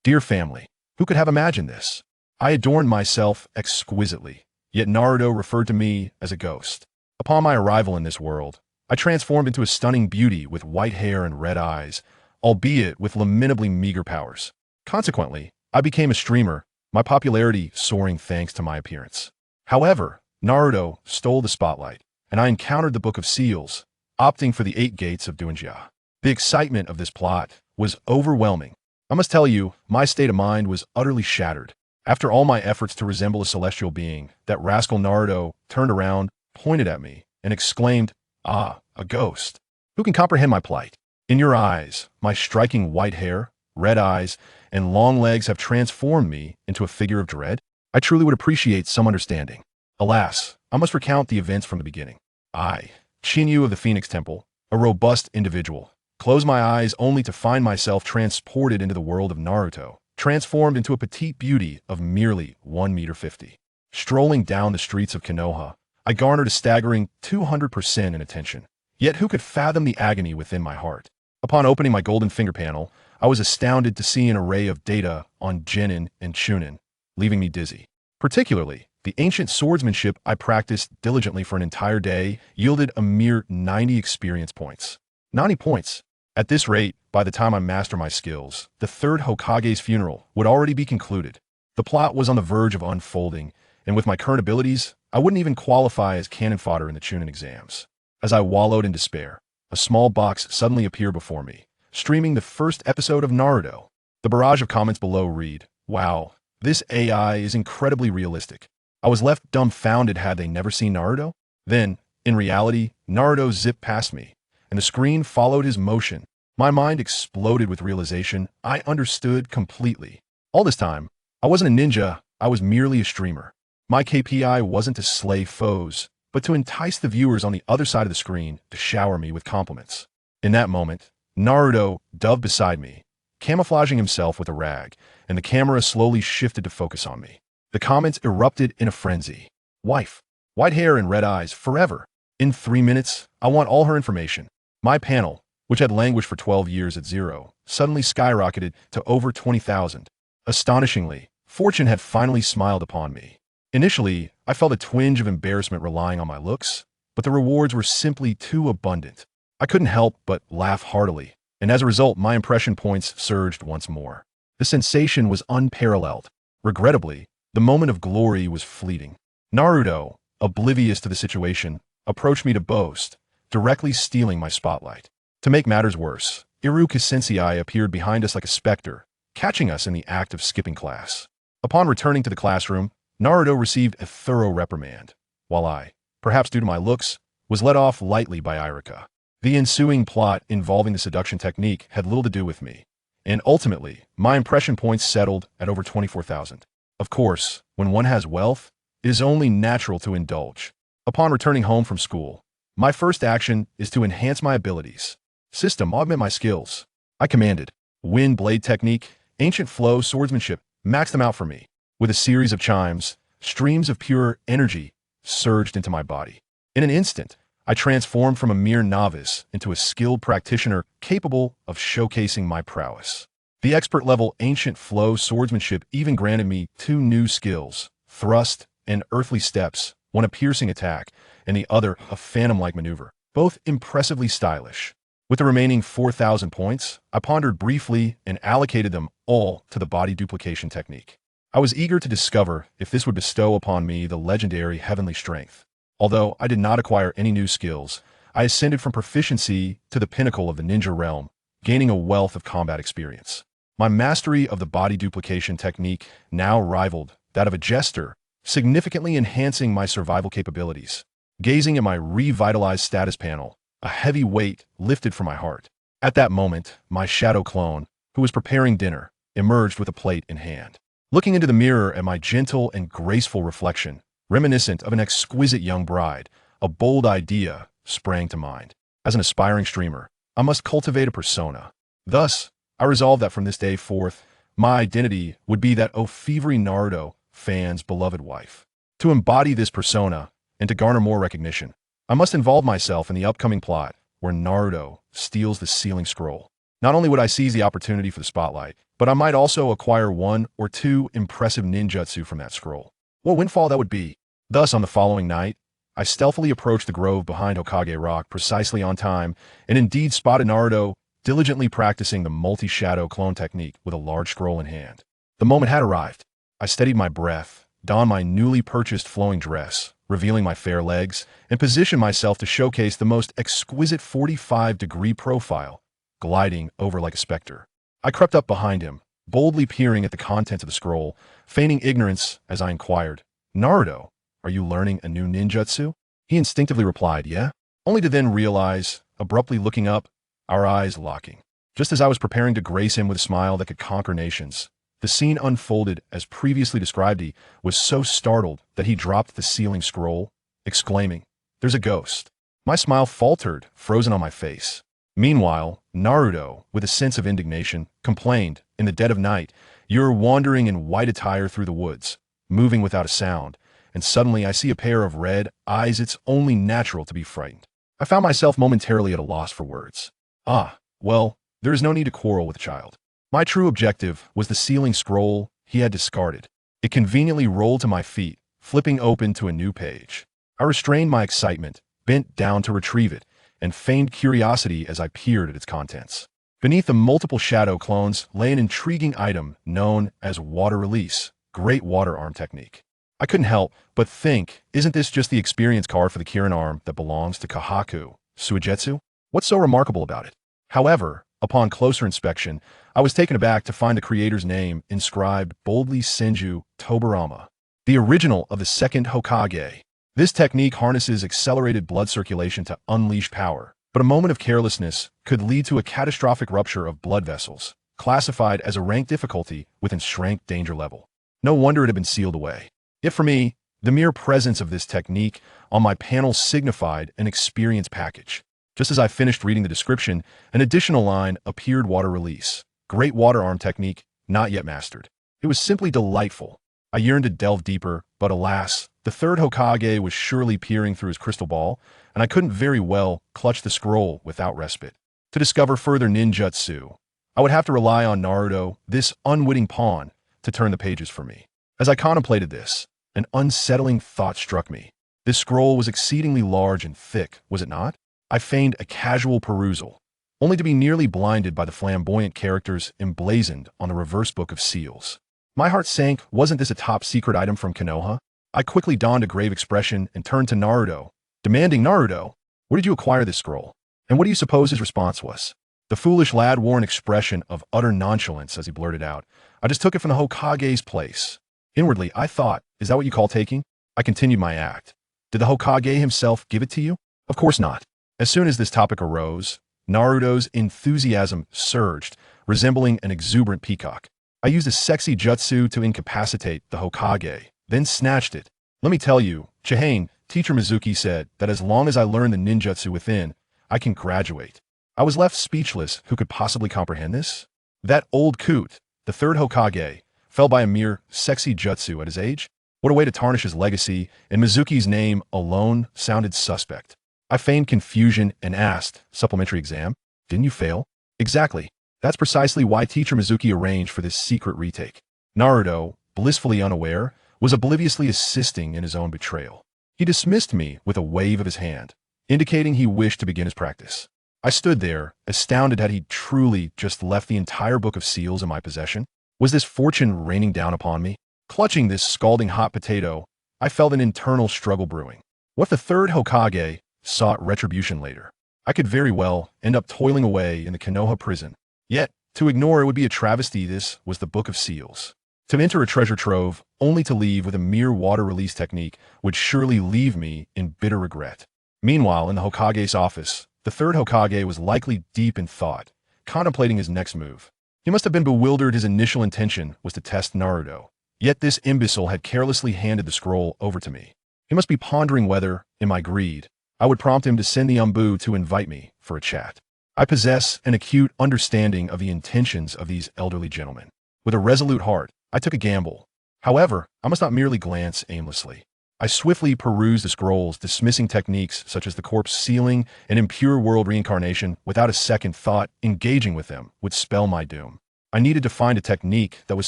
Dear family, who could have imagined this? I adorned myself exquisitely, yet Naruto referred to me as a ghost. Upon my arrival in this world, I transformed into a stunning beauty with white hair and red eyes, albeit with lamentably meager powers. Consequently, I became a streamer, my popularity soaring thanks to my appearance. However, Naruto stole the spotlight, and I encountered the Book of Seals, opting for the 8 gates of Dunjia. The excitement of this plot was overwhelming. I must tell you, my state of mind was utterly shattered. After all my efforts to resemble a celestial being, that rascal Naruto turned around, pointed at me, and exclaimed, "Ah, a ghost. Who can comprehend my plight? In your eyes, my striking white hair, red eyes, and long legs have transformed me into a figure of dread? I truly would appreciate some understanding. Alas, I must recount the events from the beginning. I, Chinyu of the Phoenix Temple, a robust individual, closed my eyes only to find myself transported into the world of Naruto, transformed into a petite beauty of merely 1.50 meters. Strolling down the streets of Konoha, I garnered a staggering 200% in attention. Yet who could fathom the agony within my heart? Upon opening my golden finger panel, I was astounded to see an array of data on Genin and Chunin, leaving me dizzy. Particularly, the ancient swordsmanship I practiced diligently for an entire day yielded a mere 90 experience points. 90 points. At this rate, by the time I master my skills, the third Hokage's funeral would already be concluded. The plot was on the verge of unfolding, and with my current abilities, I wouldn't even qualify as cannon fodder in the Chunin exams. As I wallowed in despair, a small box suddenly appeared before me, streaming the first episode of Naruto. The barrage of comments below read, "Wow, this AI is incredibly realistic." I was left dumbfounded had they never seen Naruto. Then, in reality, Naruto zipped past me, and the screen followed his motion. My mind exploded with realization I understood completely. All this time, I wasn't a ninja, I was merely a streamer. My KPI wasn't to slay foes, but to entice the viewers on the other side of the screen to shower me with compliments. In that moment, Naruto dove beside me, camouflaging himself with a rag, and the camera slowly shifted to focus on me. The comments erupted in a frenzy. "Wife, white hair and red eyes, forever. In 3 minutes, I want all her information." My panel, which had languished for 12 years at 0, suddenly skyrocketed to over 20,000. Astonishingly, fortune had finally smiled upon me. Initially, I felt a twinge of embarrassment relying on my looks, but the rewards were simply too abundant. I couldn't help but laugh heartily, and as a result, my impression points surged once more. The sensation was unparalleled. Regrettably, the moment of glory was fleeting. Naruto, oblivious to the situation, approached me to boast, directly stealing my spotlight. To make matters worse, Iruka Sensei appeared behind us like a specter, catching us in the act of skipping class. Upon returning to the classroom, Naruto received a thorough reprimand, while I, perhaps due to my looks, was let off lightly by Iruka. The ensuing plot involving the seduction technique had little to do with me, and ultimately, my impression points settled at over 24,000. Of course, when one has wealth, it is only natural to indulge. Upon returning home from school, my first action is to enhance my abilities. System, augment my skills. I commanded. Wind blade technique, ancient flow, swordsmanship, max them out for me. With a series of chimes, streams of pure energy surged into my body. In an instant, I transformed from a mere novice into a skilled practitioner capable of showcasing my prowess. The expert-level ancient flow swordsmanship even granted me 2 new skills, thrust and earthly steps, one a piercing attack, and the other a phantom-like maneuver, both impressively stylish. With the remaining 4,000 points, I pondered briefly and allocated them all to the body duplication technique. I was eager to discover if this would bestow upon me the legendary heavenly strength. Although I did not acquire any new skills, I ascended from proficiency to the pinnacle of the ninja realm, gaining a wealth of combat experience. My mastery of the body duplication technique now rivaled that of a jester, significantly enhancing my survival capabilities. Gazing at my revitalized status panel, a heavy weight lifted from my heart. At that moment, my shadow clone, who was preparing dinner, emerged with a plate in hand. Looking into the mirror at my gentle and graceful reflection, reminiscent of an exquisite young bride, a bold idea sprang to mind. As an aspiring streamer, I must cultivate a persona. Thus, I resolved that from this day forth, my identity would be that Ofevery Naruto fan's beloved wife. To embody this persona, and to garner more recognition, I must involve myself in the upcoming plot where Naruto steals the sealing scroll. Not only would I seize the opportunity for the spotlight, but I might also acquire one or two impressive ninjutsu from that scroll. What windfall that would be! Thus, on the following night, I stealthily approached the grove behind Hokage Rock precisely on time, and indeed spotted Naruto diligently practicing the multi-shadow clone technique with a large scroll in hand. The moment had arrived. I steadied my breath, donned my newly purchased flowing dress, revealing my fair legs, and positioned myself to showcase the most exquisite 45-degree profile, gliding over like a specter. I crept up behind him, boldly peering at the contents of the scroll, feigning ignorance as I inquired, "Naruto, are you learning a new ninjutsu?" He instinctively replied, "Yeah," only to then realize, abruptly looking up, our eyes locking. Just as I was preparing to grace him with a smile that could conquer nations, the scene unfolded as previously described. He was so startled that he dropped the sealing scroll, exclaiming, "There's a ghost." My smile faltered, frozen on my face. Meanwhile, Naruto, with a sense of indignation, complained, in the dead of night, "You're wandering in white attire through the woods, moving without a sound, and suddenly I see a pair of red eyes. It's only natural to be frightened." I found myself momentarily at a loss for words. Well, there is no need to quarrel with the child. My true objective was the sealing scroll he had discarded. It conveniently rolled to my feet, flipping open to a new page. I restrained my excitement, bent down to retrieve it, and feigned curiosity as I peered at its contents. Beneath the multiple shadow clones lay an intriguing item known as water release, great water arm technique. I couldn't help but think, isn't this just the experience card for the Kirin arm that belongs to Kahaku, Suigetsu? What's so remarkable about it? However, upon closer inspection, I was taken aback to find the creator's name inscribed boldly: Senju Tobarama, the original of the second Hokage. This technique harnesses accelerated blood circulation to unleash power, but a moment of carelessness could lead to a catastrophic rupture of blood vessels, classified as a rank difficulty within strength danger level. No wonder it had been sealed away. Yet for me, the mere presence of this technique on my panel signified an experience package. Just as I finished reading the description, an additional line appeared: water release, great water arm technique, not yet mastered. It was simply delightful. I yearned to delve deeper, but alas, the third Hokage was surely peering through his crystal ball, and I couldn't very well clutch the scroll without respite. To discover further ninjutsu, I would have to rely on Naruto, this unwitting pawn, to turn the pages for me. As I contemplated this, an unsettling thought struck me. This scroll was exceedingly large and thick, was it not? I feigned a casual perusal, only to be nearly blinded by the flamboyant characters emblazoned on the reverse book of seals. My heart sank. Wasn't this a top-secret item from Konoha? I quickly donned a grave expression and turned to Naruto, demanding, "Naruto, where did you acquire this scroll?" And what do you suppose his response was? The foolish lad wore an expression of utter nonchalance as he blurted out, "I just took it from the Hokage's place." Inwardly, I thought, is that what you call taking? I continued my act. Did the Hokage himself give it to you? Of course not. As soon as this topic arose, Naruto's enthusiasm surged, resembling an exuberant peacock. I used a sexy jutsu to incapacitate the Hokage, then snatched it. "Let me tell you, Chihane, Teacher Mizuki said that as long as I learn the ninjutsu within, I can graduate." I was left speechless. Who could possibly comprehend this? That old coot, the third Hokage, fell by a mere sexy jutsu at his age? What a way to tarnish his legacy, and Mizuki's name alone sounded suspect. I feigned confusion and asked, "Supplementary exam? Didn't you fail?" "Exactly. That's precisely why Teacher Mizuki arranged for this secret retake." Naruto, blissfully unaware, was obliviously assisting in his own betrayal. He dismissed me with a wave of his hand, indicating he wished to begin his practice. I stood there, astounded. Had he truly just left the entire book of seals in my possession? Was this fortune raining down upon me? Clutching this scalding hot potato, I felt an internal struggle brewing. What if the third Hokage sought retribution later? I could very well end up toiling away in the Konoha prison. Yet, to ignore it would be a travesty. This was the Book of Seals. To enter a treasure trove, only to leave with a mere water release technique, would surely leave me in bitter regret. Meanwhile, in the Hokage's office, the third Hokage was likely deep in thought, contemplating his next move. He must have been bewildered. His initial intention was to test Naruto. Yet this imbecile had carelessly handed the scroll over to me. He must be pondering whether, in my greed, I would prompt him to send the Umbu to invite me for a chat. I possess an acute understanding of the intentions of these elderly gentlemen. With a resolute heart, I took a gamble. However, I must not merely glance aimlessly. I swiftly perused the scrolls, dismissing techniques such as the corpse sealing and impure world reincarnation without a second thought. Engaging with them would spell my doom. I needed to find a technique that was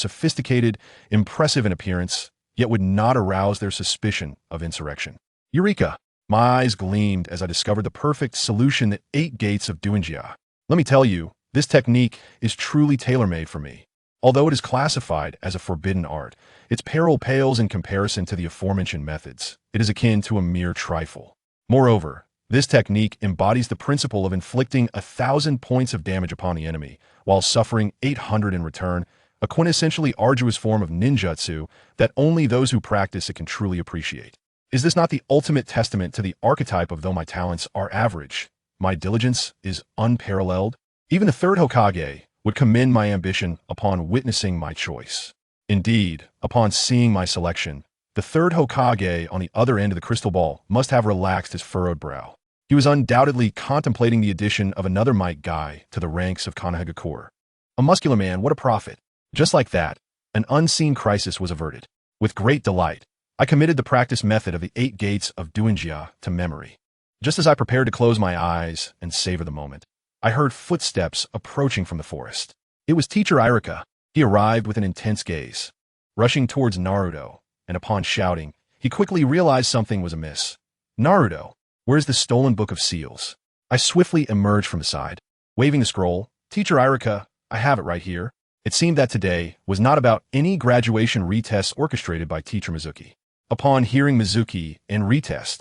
sophisticated, impressive in appearance, yet would not arouse their suspicion of insurrection. Eureka! My eyes gleamed as I discovered the perfect solution: the 8 gates of Duanjia. Let me tell you, this technique is truly tailor-made for me. Although it is classified as a forbidden art, its peril pales in comparison to the aforementioned methods. It is akin to a mere trifle. Moreover, this technique embodies the principle of inflicting 1,000 points of damage upon the enemy, while suffering 800 in return, a quintessentially arduous form of ninjutsu that only those who practice it can truly appreciate. Is this not the ultimate testament to the archetype of though my talents are average, my diligence is unparalleled? Even the third Hokage would commend my ambition upon witnessing my choice. Indeed, upon seeing my selection, the third Hokage on the other end of the crystal ball must have relaxed his furrowed brow. He was undoubtedly contemplating the addition of another might guy to the ranks of Konohagakure. A muscular man, what a prophet! Just like that, an unseen crisis was averted. With great delight, I committed the practice method of the 8 gates of Duanjia to memory. Just as I prepared to close my eyes and savor the moment, I heard footsteps approaching from the forest. It was Teacher Irika. He arrived with an intense gaze, rushing towards Naruto, and upon shouting, he quickly realized something was amiss. Naruto, where's the stolen book of seals? I swiftly emerged from the side, waving the scroll. Teacher Irika, I have it right here. It seemed that today was not about any graduation retests orchestrated by Teacher Mizuki. Upon hearing Mizuki in retest,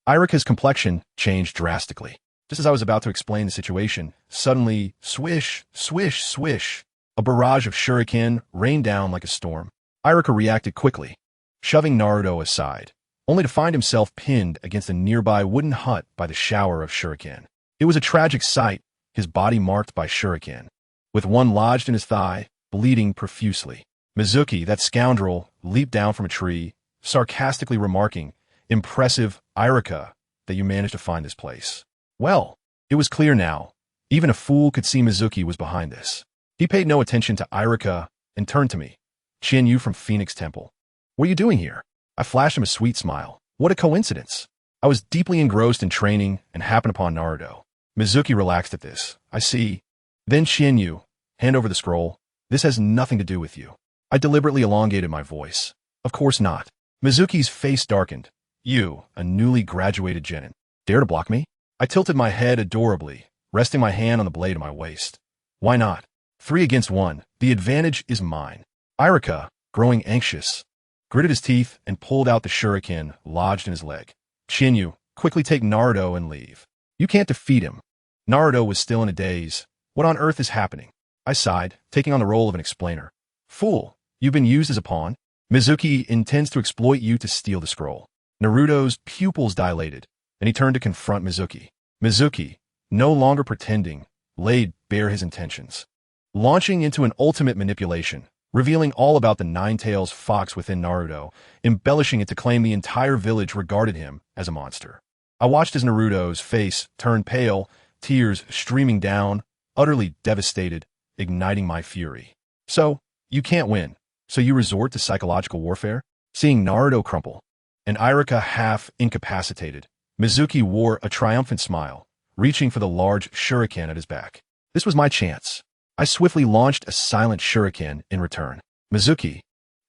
Irika's complexion changed drastically. Just as I was about to explain the situation, suddenly, swish, swish, swish, a barrage of shuriken rained down like a storm. Irika reacted quickly, shoving Naruto aside, only to find himself pinned against a nearby wooden hut by the shower of shuriken. It was a tragic sight, his body marked by shuriken, with one lodged in his thigh, bleeding profusely. Mizuki, that scoundrel, leaped down from a tree, sarcastically remarking, "Impressive, Irika, that you managed to find this place." Well, it was clear now. Even a fool could see Mizuki was behind this. He paid no attention to Irika and turned to me. "Yu from Phoenix Temple. What are you doing here?" I flashed him a sweet smile. What a coincidence. I was deeply engrossed in training and happened upon Naruto. Mizuki relaxed at this. "I see." Then Yu, hand over the scroll. "This has nothing to do with you." I deliberately elongated my voice. "Of course not." Mizuki's face darkened. "You, a newly graduated genin, dare to block me?" I tilted my head adorably, resting my hand on the blade of my waist. "Why not? 3 against 1. The advantage is mine." Irika, growing anxious, gritted his teeth and pulled out the shuriken lodged in his leg. "Yu, quickly take Naruto and leave. You can't defeat him." Naruto was still in a daze. What on earth is happening? I sighed, taking on the role of an explainer. "Fool, you've been used as a pawn. Mizuki intends to exploit you to steal the scroll." Naruto's pupils dilated, and he turned to confront Mizuki. Mizuki, no longer pretending, laid bare his intentions, launching into an ultimate manipulation, revealing all about the nine-tails fox within Naruto, embellishing it to claim the entire village regarded him as a monster. I watched as Naruto's face turned pale, tears streaming down, utterly devastated, igniting my fury. "So, you can't win, so you resort to psychological warfare?" Seeing Naruto crumple, and Irika half incapacitated, Mizuki wore a triumphant smile, reaching for the large shuriken at his back. This was my chance. I swiftly launched a silent shuriken in return. Mizuki,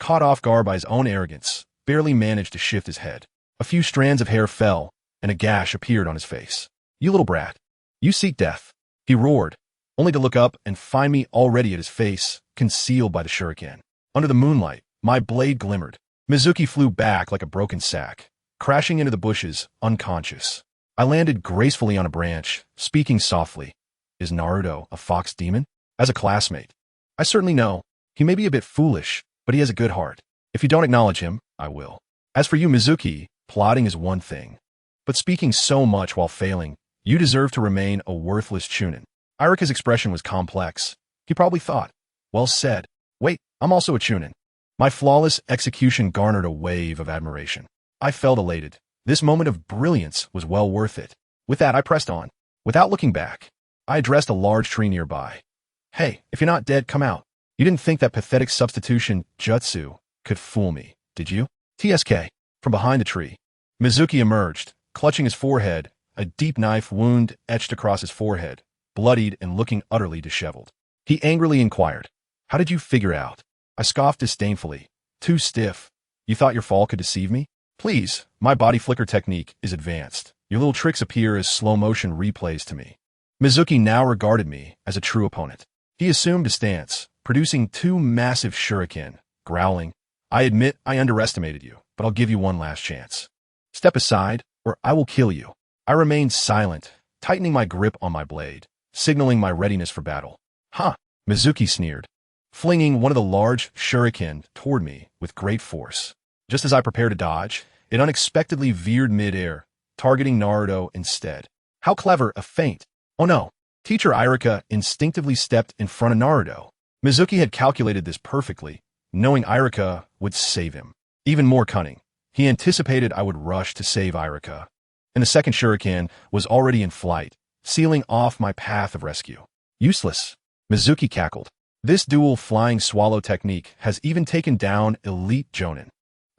caught off guard by his own arrogance, barely managed to shift his head. A few strands of hair fell, and a gash appeared on his face. "You little brat. You seek death," he roared, only to look up and find me already at his face, concealed by the shuriken. Under the moonlight, my blade glimmered. Mizuki flew back like a broken sack, crashing into the bushes, unconscious. I landed gracefully on a branch, speaking softly. "Is Naruto a fox demon?" As a classmate, I certainly know. He may be a bit foolish, but he has a good heart. If you don't acknowledge him, I will. As for you, Mizuki, plotting is one thing, but speaking so much while failing, you deserve to remain a worthless chunin. Irika's expression was complex. He probably thought, well said. Wait, I'm also a chunin. My flawless execution garnered a wave of admiration. I felt elated. This moment of brilliance was well worth it. With that, I pressed on. Without looking back, I addressed a large tree nearby. "Hey, if you're not dead, come out. You didn't think that pathetic substitution jutsu could fool me, did you?" TSK. From behind the tree, Mizuki emerged, clutching his forehead, a deep knife wound etched across his forehead, bloodied and looking utterly disheveled. He angrily inquired, "How did you figure out?" I scoffed disdainfully. "Too stiff. You thought your fall could deceive me? Please, my body flicker technique is advanced. Your little tricks appear as slow-motion replays to me." Mizuki now regarded me as a true opponent. He assumed a stance, producing 2 massive shuriken, growling, "I admit I underestimated you, but I'll give you one last chance. Step aside, or I will kill you." I remained silent, tightening my grip on my blade, signaling my readiness for battle. "Huh," Mizuki sneered, flinging one of the large shuriken toward me with great force. Just as I prepared to dodge, it unexpectedly veered mid-air, targeting Naruto instead. How clever a feint! Oh no! Teacher Irika instinctively stepped in front of Naruto. Mizuki had calculated this perfectly, knowing Irika would save him. Even more cunning, he anticipated I would rush to save Irika, and the second shuriken was already in flight, sealing off my path of rescue. "Useless," Mizuki cackled. "This dual flying swallow technique has even taken down elite jonin.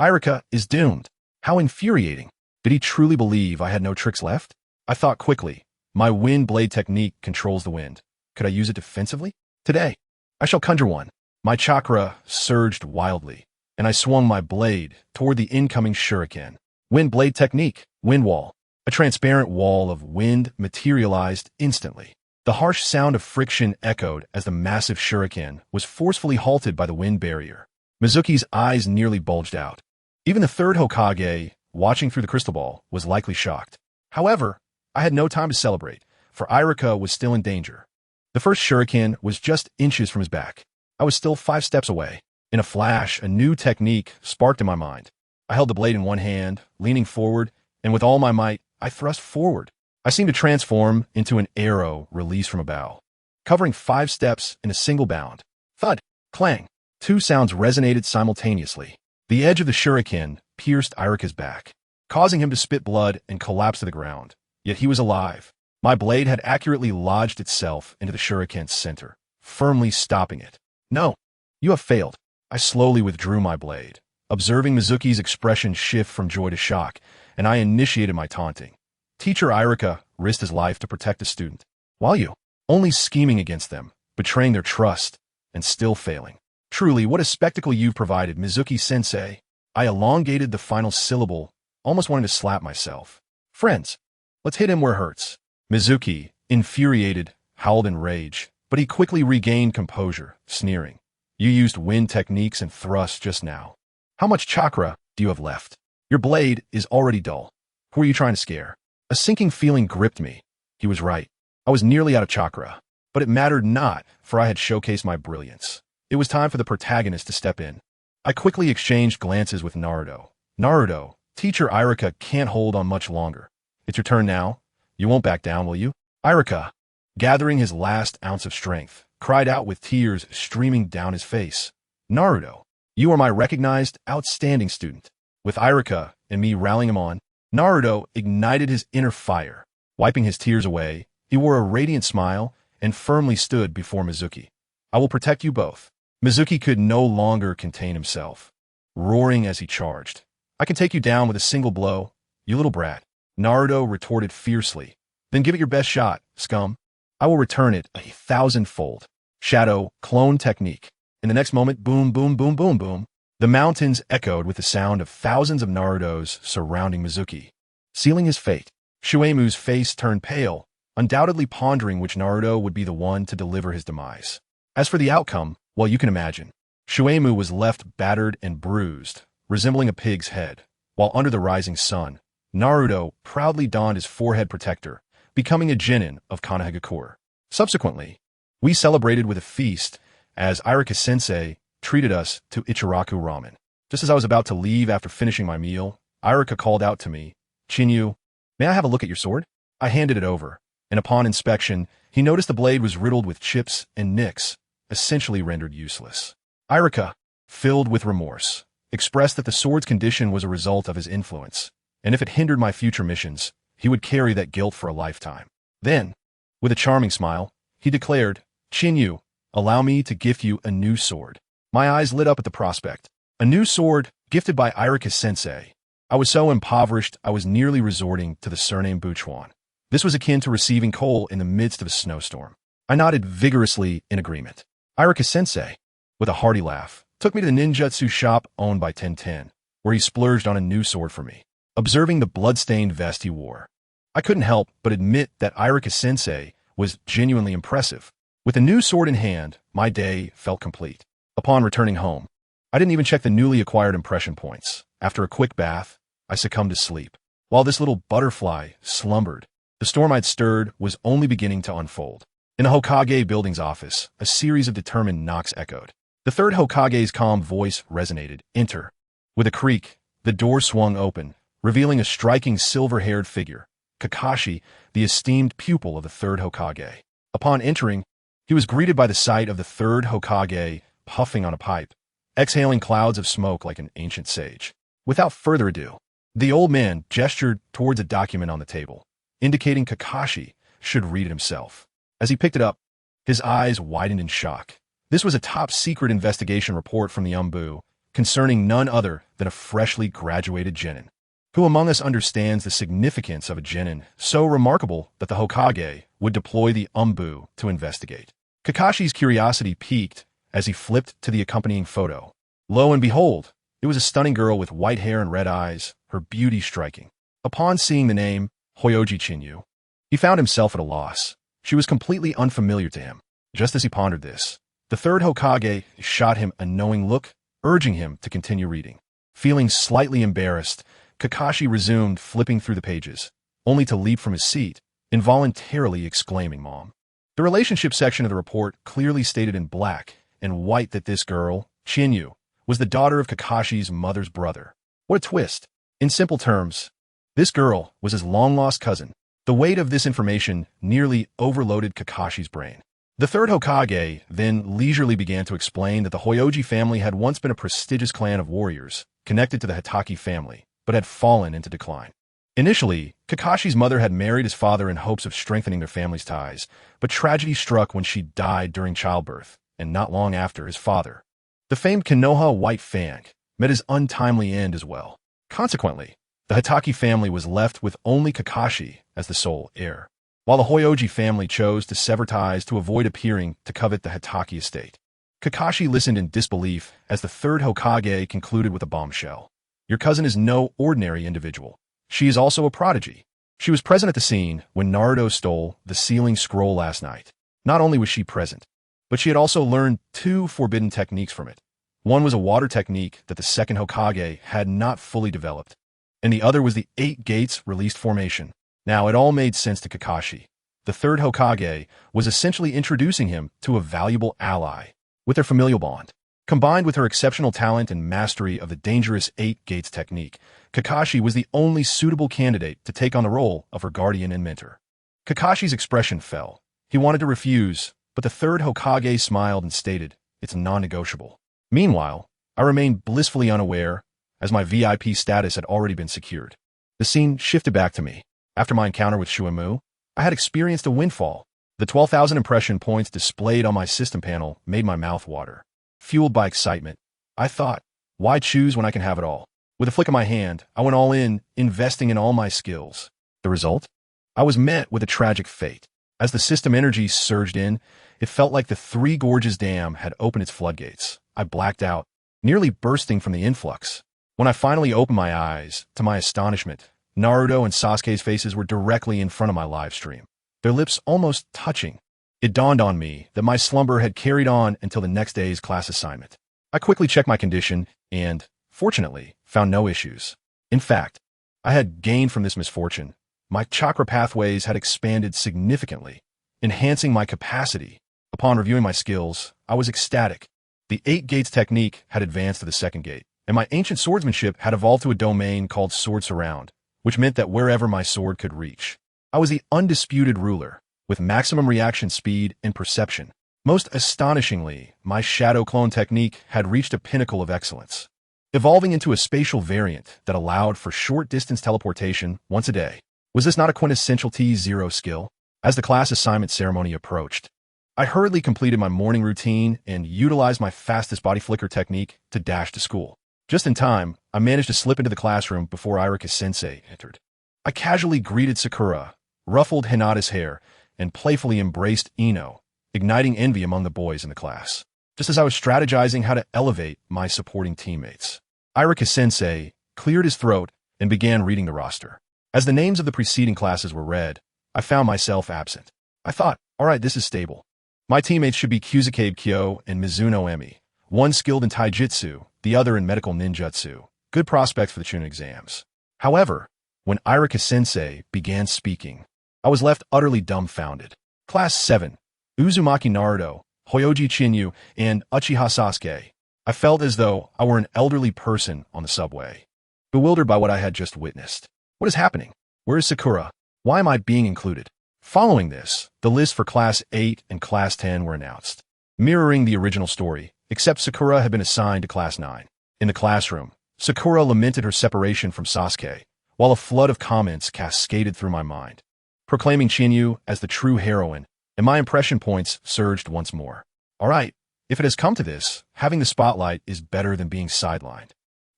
Irika is doomed." How infuriating. Did he truly believe I had no tricks left? I thought quickly. My wind blade technique controls the wind. Could I use it defensively? Today, I shall conjure one. My chakra surged wildly, and I swung my blade toward the incoming shuriken. Wind blade technique, wind wall. A transparent wall of wind materialized instantly. The harsh sound of friction echoed as the massive shuriken was forcefully halted by the wind barrier. Mizuki's eyes nearly bulged out. Even the third Hokage, watching through the crystal ball, was likely shocked. However, I had no time to celebrate, for Irika was still in danger. The first shuriken was just inches from his back. I was still 5 steps away. In a flash, a new technique sparked in my mind. I held the blade in one hand, leaning forward, and with all my might, I thrust forward. I seemed to transform into an arrow released from a bow, covering 5 steps in a single bound. Thud! Clang! 2 sounds resonated simultaneously. The edge of the shuriken pierced Irika's back, causing him to spit blood and collapse to the ground. Yet he was alive. My blade had accurately lodged itself into the shuriken's center, firmly stopping it. "No, you have failed." I slowly withdrew my blade, observing Mizuki's expression shift from joy to shock, and I initiated my taunting. Teacher Irika risked his life to protect a student, while you, only scheming against them, betraying their trust, and still failing. Truly, what a spectacle you've provided, Mizuki-sensei. I elongated the final syllable, almost wanting to slap myself. "Friends, let's hit him where it hurts." Mizuki, infuriated, howled in rage, but he quickly regained composure, sneering. "You used wind techniques and thrusts just now. How much chakra do you have left? Your blade is already dull. Who are you trying to scare?" A sinking feeling gripped me. He was right. I was nearly out of chakra, but it mattered not, for I had showcased my brilliance. It was time for the protagonist to step in. I quickly exchanged glances with Naruto. "Naruto, Teacher Irika can't hold on much longer. It's your turn now. You won't back down, will you?" Irika, gathering his last ounce of strength, cried out with tears streaming down his face. "Naruto, you are my recognized, outstanding student." With Irika and me rallying him on, Naruto ignited his inner fire. Wiping his tears away, he wore a radiant smile and firmly stood before Mizuki. "I will protect you both." Mizuki could no longer contain himself, roaring as he charged. "I can take you down with a single blow, you little brat." Naruto retorted fiercely. "Then give it your best shot, scum. I will return it 1,000-fold. Shadow clone technique." In the next moment, boom, boom, boom, boom, boom. The mountains echoed with the sound of thousands of Narutos surrounding Mizuki, sealing his fate. Shuemu's face turned pale, undoubtedly pondering which Naruto would be the one to deliver his demise. As for the outcome, well, you can imagine. Shuemu was left battered and bruised, resembling a pig's head, while under the rising sun, Naruto proudly donned his forehead protector, becoming a genin of Konohagakure. Subsequently, we celebrated with a feast as Irika-sensei treated us to Ichiraku ramen. Just as I was about to leave after finishing my meal, Irika called out to me, "Chinyu, may I have a look at your sword?" I handed it over, and upon inspection, he noticed the blade was riddled with chips and nicks, essentially rendered useless. Irika, filled with remorse, expressed that the sword's condition was a result of his influence, and if it hindered my future missions, he would carry that guilt for a lifetime. Then, with a charming smile, he declared, "Chinyu, allow me to gift you a new sword." My eyes lit up at the prospect. A new sword, gifted by Irika-sensei. I was so impoverished I was nearly resorting to the surname Buchuan. This was akin to receiving coal in the midst of a snowstorm. I nodded vigorously in agreement. Irika-sensei, with a hearty laugh, took me to the ninjutsu shop owned by Ten, where he splurged on a new sword for me. Observing the blood-stained vest he wore, I couldn't help but admit that Irika-sensei was genuinely impressive. With a new sword in hand, my day felt complete. Upon returning home, I didn't even check the newly acquired impression points. After a quick bath, I succumbed to sleep. While this little butterfly slumbered, the storm I'd stirred was only beginning to unfold. In the Hokage building's office, a series of determined knocks echoed. The third Hokage's calm voice resonated. Enter. With a creak, the door swung open, revealing a striking silver-haired figure, Kakashi, the esteemed pupil of the third Hokage. Upon entering, he was greeted by the sight of the third Hokage puffing on a pipe, exhaling clouds of smoke like an ancient sage. Without further ado, the old man gestured towards a document on the table, indicating Kakashi should read it himself. As he picked it up, his eyes widened in shock. This was a top-secret investigation report from the Umbu concerning none other than a freshly graduated genin. Who among us understands the significance of a genin so remarkable that the Hokage would deploy the Umbu to investigate? Kakashi's curiosity piqued as he flipped to the accompanying photo. Lo and behold, it was a stunning girl with white hair and red eyes, her beauty striking. Upon seeing the name, Hyoji Chinyu, he found himself at a loss. She was completely unfamiliar to him. Just as he pondered this, the third Hokage shot him a knowing look, urging him to continue reading. Feeling slightly embarrassed, Kakashi resumed flipping through the pages, only to leap from his seat, involuntarily exclaiming, "Mom." The relationship section of the report clearly stated in black and white that this girl, Chinyu, was the daughter of Kakashi's mother's brother. What a twist! In simple terms, this girl was his long-lost cousin. The weight of this information nearly overloaded Kakashi's brain. The third Hokage then leisurely began to explain that the Hyoji family had once been a prestigious clan of warriors, connected to the Hitaki family, but had fallen into decline. Initially, Kakashi's mother had married his father in hopes of strengthening their family's ties, but tragedy struck when she died during childbirth, and not long after his father. The famed Konoha White Fang met his untimely end as well. Consequently, the Hitaki family was left with only Kakashi as the sole heir, while the Hyoji family chose to sever ties to avoid appearing to covet the Hitaki estate. Kakashi listened in disbelief as the third Hokage concluded with a bombshell. Your cousin is no ordinary individual. She is also a prodigy. She was present at the scene when Naruto stole the sealing scroll last night. Not only was she present, but she had also learned 2 forbidden techniques from it. One was a water technique that the second Hokage had not fully developed, and the other was the 8 gates released formation. Now, it all made sense to Kakashi. The third Hokage was essentially introducing him to a valuable ally. With their familial bond, combined with her exceptional talent and mastery of the dangerous 8 gates technique, Kakashi was the only suitable candidate to take on the role of her guardian and mentor. Kakashi's expression fell. He wanted to refuse, but the third Hokage smiled and stated, "It's non-negotiable." Meanwhile, I remained blissfully unaware, as my VIP status had already been secured. The scene shifted back to me. After my encounter with Shuimu, I had experienced a windfall. The 12,000 impression points displayed on my system panel made my mouth water. Fueled by excitement, I thought, why choose when I can have it all? With a flick of my hand, I went all in, investing in all my skills. The result? I was met with a tragic fate. As the system energy surged in, it felt like the Three Gorges Dam had opened its floodgates. I blacked out, nearly bursting from the influx. When I finally opened my eyes, to my astonishment, Naruto and Sasuke's faces were directly in front of my live stream, their lips almost touching. It dawned on me that my slumber had carried on until the next day's class assignment. I quickly checked my condition and, fortunately, found no issues. In fact, I had gained from this misfortune. My chakra pathways had expanded significantly, enhancing my capacity. Upon reviewing my skills, I was ecstatic. The 8 gates technique had advanced to the 2nd gate, and my ancient swordsmanship had evolved to a domain called Sword Surround, which meant that wherever my sword could reach, I was the undisputed ruler, with maximum reaction speed and perception. Most astonishingly, my shadow clone technique had reached a pinnacle of excellence, evolving into a spatial variant that allowed for short-distance teleportation once a day. Was this not a quintessential T0 skill? As the class assignment ceremony approached, I hurriedly completed my morning routine and utilized my fastest body flicker technique to dash to school. Just in time, I managed to slip into the classroom before Irika-sensei entered. I casually greeted Sakura, ruffled Hinata's hair, and playfully embraced Ino, igniting envy among the boys in the class. Just as I was strategizing how to elevate my supporting teammates, Irika-sensei cleared his throat and began reading the roster. As the names of the preceding classes were read, I found myself absent. I thought, all right, this is stable. My teammates should be Kyuzukabe Kyo and Mizuno Emi, one skilled in taijutsu, the other in medical ninjutsu. Good prospects for the Chunin exams. However, when Irika-sensei began speaking, I was left utterly dumbfounded. Class 7, Uzumaki Naruto, Hyoji Chinyu, and Uchiha Sasuke. I felt as though I were an elderly person on the subway, bewildered by what I had just witnessed. What is happening? Where is Sakura? Why am I being included? Following this, the lists for Class 8 and Class 10 were announced, mirroring the original story, except Sakura had been assigned to Class 9. In the classroom, Sakura lamented her separation from Sasuke, while a flood of comments cascaded through my mind, proclaiming Chinyu as the true heroine, and my impression points surged once more. All right, if it has come to this, having the spotlight is better than being sidelined.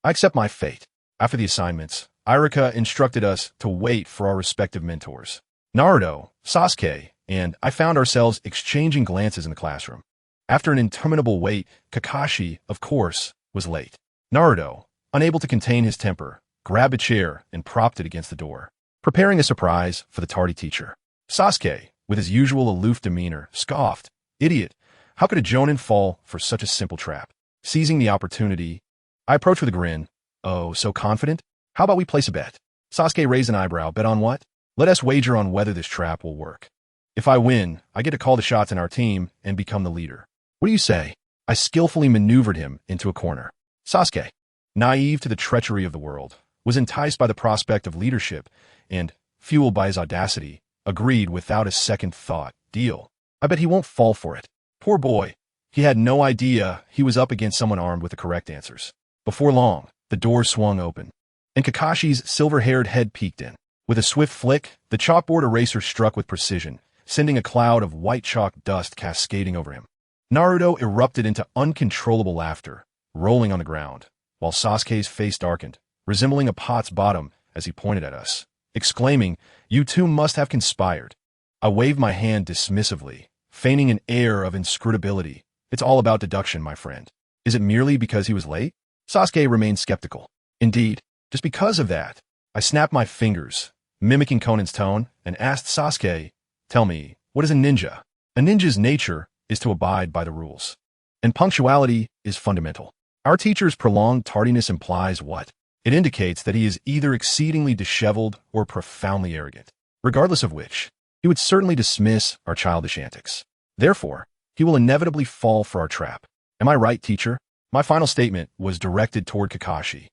I accept my fate. After the assignments, Irika instructed us to wait for our respective mentors. Naruto, Sasuke, and I found ourselves exchanging glances in the classroom. After an interminable wait, Kakashi, of course, was late. Naruto, unable to contain his temper, grabbed a chair and propped it against the door, preparing a surprise for the tardy teacher. Sasuke, with his usual aloof demeanor, scoffed. Idiot, how could a jonin fall for such a simple trap? Seizing the opportunity, I approached with a grin. Oh, so confident? How about we place a bet? Sasuke raised an eyebrow. Bet on what? Let us wager on whether this trap will work. If I win, I get to call the shots in our team and become the leader. What do you say? I skillfully maneuvered him into a corner. Sasuke, naive to the treachery of the world, was enticed by the prospect of leadership and, fueled by his audacity, agreed without a second thought. Deal. I bet he won't fall for it. Poor boy. He had no idea he was up against someone armed with the correct answers. Before long, the door swung open, and Kakashi's silver-haired head peeked in. With a swift flick, the chalkboard eraser struck with precision, sending a cloud of white chalk dust cascading over him. Naruto erupted into uncontrollable laughter, rolling on the ground, while Sasuke's face darkened, resembling a pot's bottom as he pointed at us, exclaiming, "You two must have conspired." I waved my hand dismissively, feigning an air of inscrutability. It's all about deduction, my friend. Is it merely because he was late? Sasuke remained skeptical. Indeed, just because of that, I snapped my fingers, mimicking Conan's tone, and asked Sasuke, "Tell me, what is a ninja?" A ninja's nature is to abide by the rules, and punctuality is fundamental. Our teacher's prolonged tardiness implies what? It indicates that he is either exceedingly disheveled or profoundly arrogant, regardless of which. He would certainly dismiss our childish antics. Therefore, he will inevitably fall for our trap. Am I right, teacher? My final statement was directed toward Kakashi,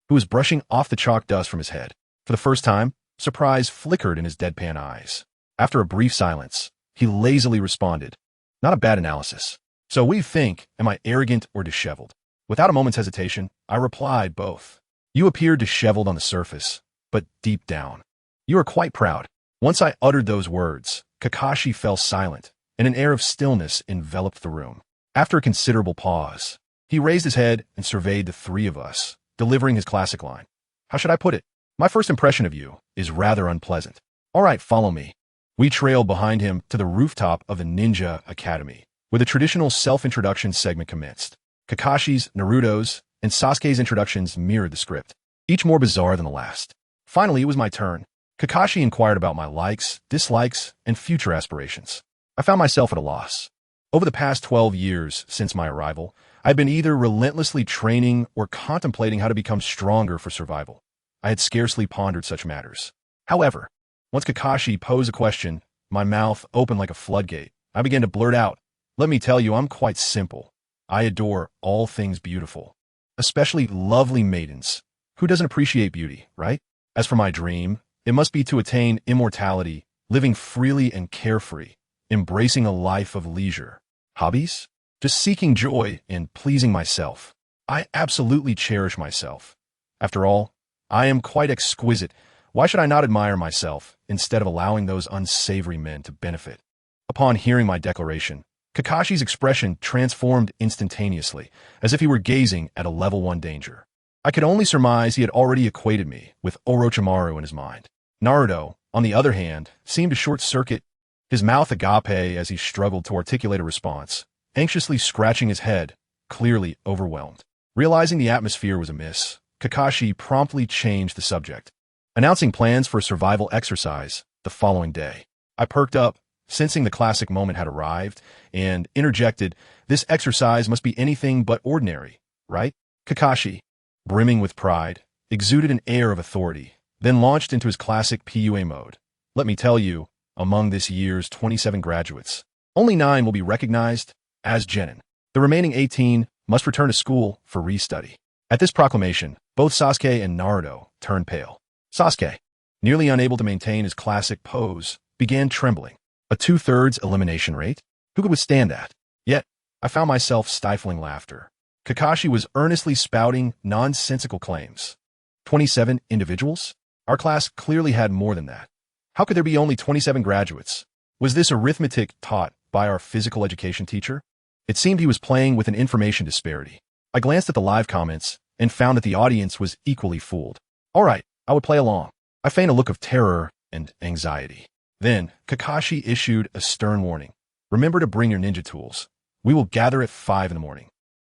who was brushing off the chalk dust from his head. For the first time, surprise flickered in his deadpan eyes. After a brief silence, he lazily responded, "Not a bad analysis. So what do you think? Am I arrogant or disheveled?" Without a moment's hesitation, I replied, "Both. You appear disheveled on the surface, but deep down, you are quite proud." Once I uttered those words, Kakashi fell silent, and an air of stillness enveloped the room. After a considerable pause, he raised his head and surveyed the three of us, delivering his classic line. How should I put it? My first impression of you is rather unpleasant. All right, follow me. We trailed behind him to the rooftop of the Ninja Academy, where the traditional self-introduction segment commenced. Kakashi's, Naruto's, and Sasuke's introductions mirrored the script, each more bizarre than the last. Finally, it was my turn. Kakashi inquired about my likes, dislikes, and future aspirations. I found myself at a loss. Over the past 12 years since my arrival, I had been either relentlessly training or contemplating how to become stronger for survival. I had scarcely pondered such matters. However, once Kakashi posed a question, my mouth opened like a floodgate. I began to blurt out, "Let me tell you, I'm quite simple. I adore all things beautiful, especially lovely maidens. Who doesn't appreciate beauty, right? As for my dream, it must be to attain immortality, living freely and carefree, embracing a life of leisure. Hobbies? Just seeking joy and pleasing myself. I absolutely cherish myself. After all, I am quite exquisite. Why should I not admire myself instead of allowing those unsavory men to benefit?" Upon hearing my declaration, Kakashi's expression transformed instantaneously, as if he were gazing at a level 1 danger. I could only surmise he had already equated me with Orochimaru in his mind. Naruto, on the other hand, seemed to short-circuit, his mouth agape as he struggled to articulate a response, anxiously scratching his head, clearly overwhelmed. Realizing the atmosphere was amiss, Kakashi promptly changed the subject, announcing plans for a survival exercise the following day. I perked up, sensing the classic moment had arrived, and interjected, "This exercise must be anything but ordinary, right?" Kakashi, brimming with pride, exuded an air of authority, then launched into his classic PUA mode. "Let me tell you, among this year's 27 graduates, only 9 will be recognized as genin. The remaining 18 must return to school for restudy." At this proclamation, both Sasuke and Naruto turned pale. Sasuke, nearly unable to maintain his classic pose, began trembling. A 2/3 elimination rate? Who could withstand that? Yet, I found myself stifling laughter. Kakashi was earnestly spouting nonsensical claims. 27 individuals? Our class clearly had more than that. How could there be only 27 graduates? Was this arithmetic taught by our physical education teacher? It seemed he was playing with an information disparity. I glanced at the live comments and found that the audience was equally fooled. All right, I would play along. I feigned a look of terror and anxiety. Then, Kakashi issued a stern warning. "Remember to bring your ninja tools. We will gather at 5 in the morning.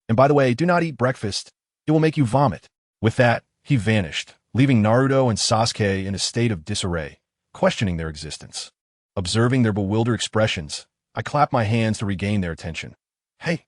And by the way, do not eat breakfast. It will make you vomit." With that, he vanished, leaving Naruto and Sasuke in a state of disarray, questioning their existence. Observing their bewildered expressions, I clapped my hands to regain their attention. Hey,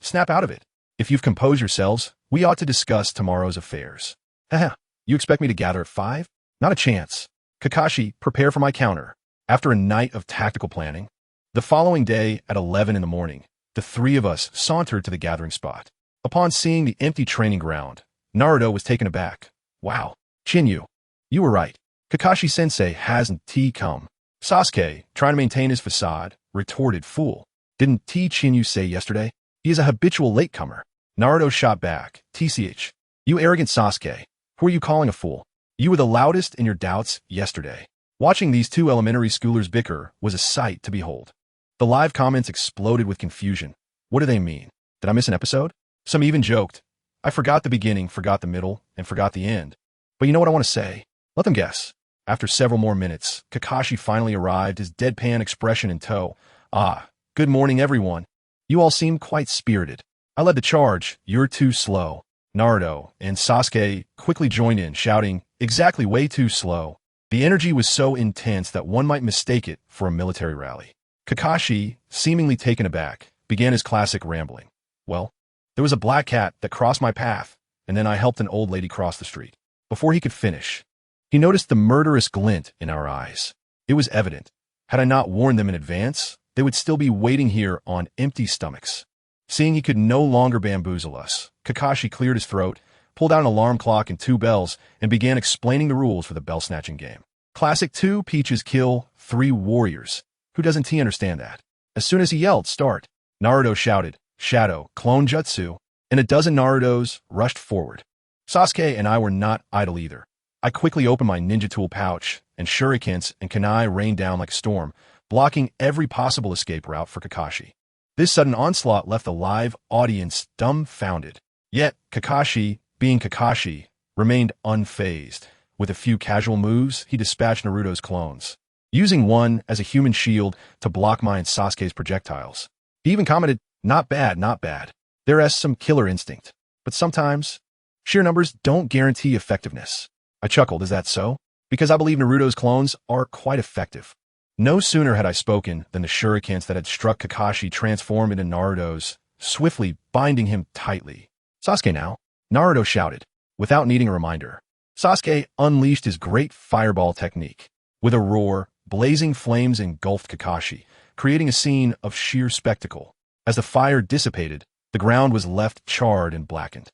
snap out of it. If you've composed yourselves, we ought to discuss tomorrow's affairs." "Haha, you expect me to gather at 5? Not a chance." "Kakashi, prepare for my counter." After a night of tactical planning, the following day at 11 in the morning, the 3 of us sauntered to the gathering spot. Upon seeing the empty training ground, Naruto was taken aback. "Wow, Chinyu, you were right. Kakashi-sensei hasn't come." Sasuke, trying to maintain his facade, retorted, "Fool. Didn't Chinyu say yesterday? He is a habitual latecomer." Naruto shot back, "TCH, you arrogant Sasuke. Who are you calling a fool? You were the loudest in your doubts yesterday." Watching these 2 elementary schoolers bicker was a sight to behold. The live comments exploded with confusion. What do they mean? Did I miss an episode? Some even joked, "I forgot the beginning, forgot the middle, and forgot the end." But you know what I want to say? Let them guess. After several more minutes, Kakashi finally arrived, his deadpan expression in tow. "Ah, good morning, everyone. You all seem quite spirited. I led the charge. You're too slow." Naruto and Sasuke quickly joined in, shouting, "Exactly, way too slow." The energy was so intense that one might mistake it for a military rally. Kakashi, seemingly taken aback, began his classic rambling. "Well, there was a black cat that crossed my path, and then I helped an old lady cross the street." Before he could finish, he noticed the murderous glint in our eyes. It was evident. Had I not warned them in advance, they would still be waiting here on empty stomachs. Seeing he could no longer bamboozle us, Kakashi cleared his throat, pulled out an alarm clock and 2 bells, and began explaining the rules for the bell-snatching game. Classic 2 peaches kill 3 warriors. Who doesn't understand that? As soon as he yelled, "Start," Naruto shouted, "Shadow, clone jutsu," and a dozen Narutos rushed forward. Sasuke and I were not idle either. I quickly opened my ninja tool pouch, and shurikens and kunai rained down like a storm, blocking every possible escape route for Kakashi. This sudden onslaught left the live audience dumbfounded. Yet, Kakashi, being Kakashi, remained unfazed. With a few casual moves, he dispatched Naruto's clones, using one as a human shield to block mine and Sasuke's projectiles. He even commented, "Not bad, not bad. There is some killer instinct. But sometimes, sheer numbers don't guarantee effectiveness." I chuckled, "Is that so?" Because I believe Naruto's clones are quite effective. No sooner had I spoken than the shurikens that had struck Kakashi transformed into Naruto's, swiftly binding him tightly. "Sasuke now," Naruto shouted, without needing a reminder. Sasuke unleashed his great fireball technique. With a roar, blazing flames engulfed Kakashi, creating a scene of sheer spectacle. As the fire dissipated, the ground was left charred and blackened.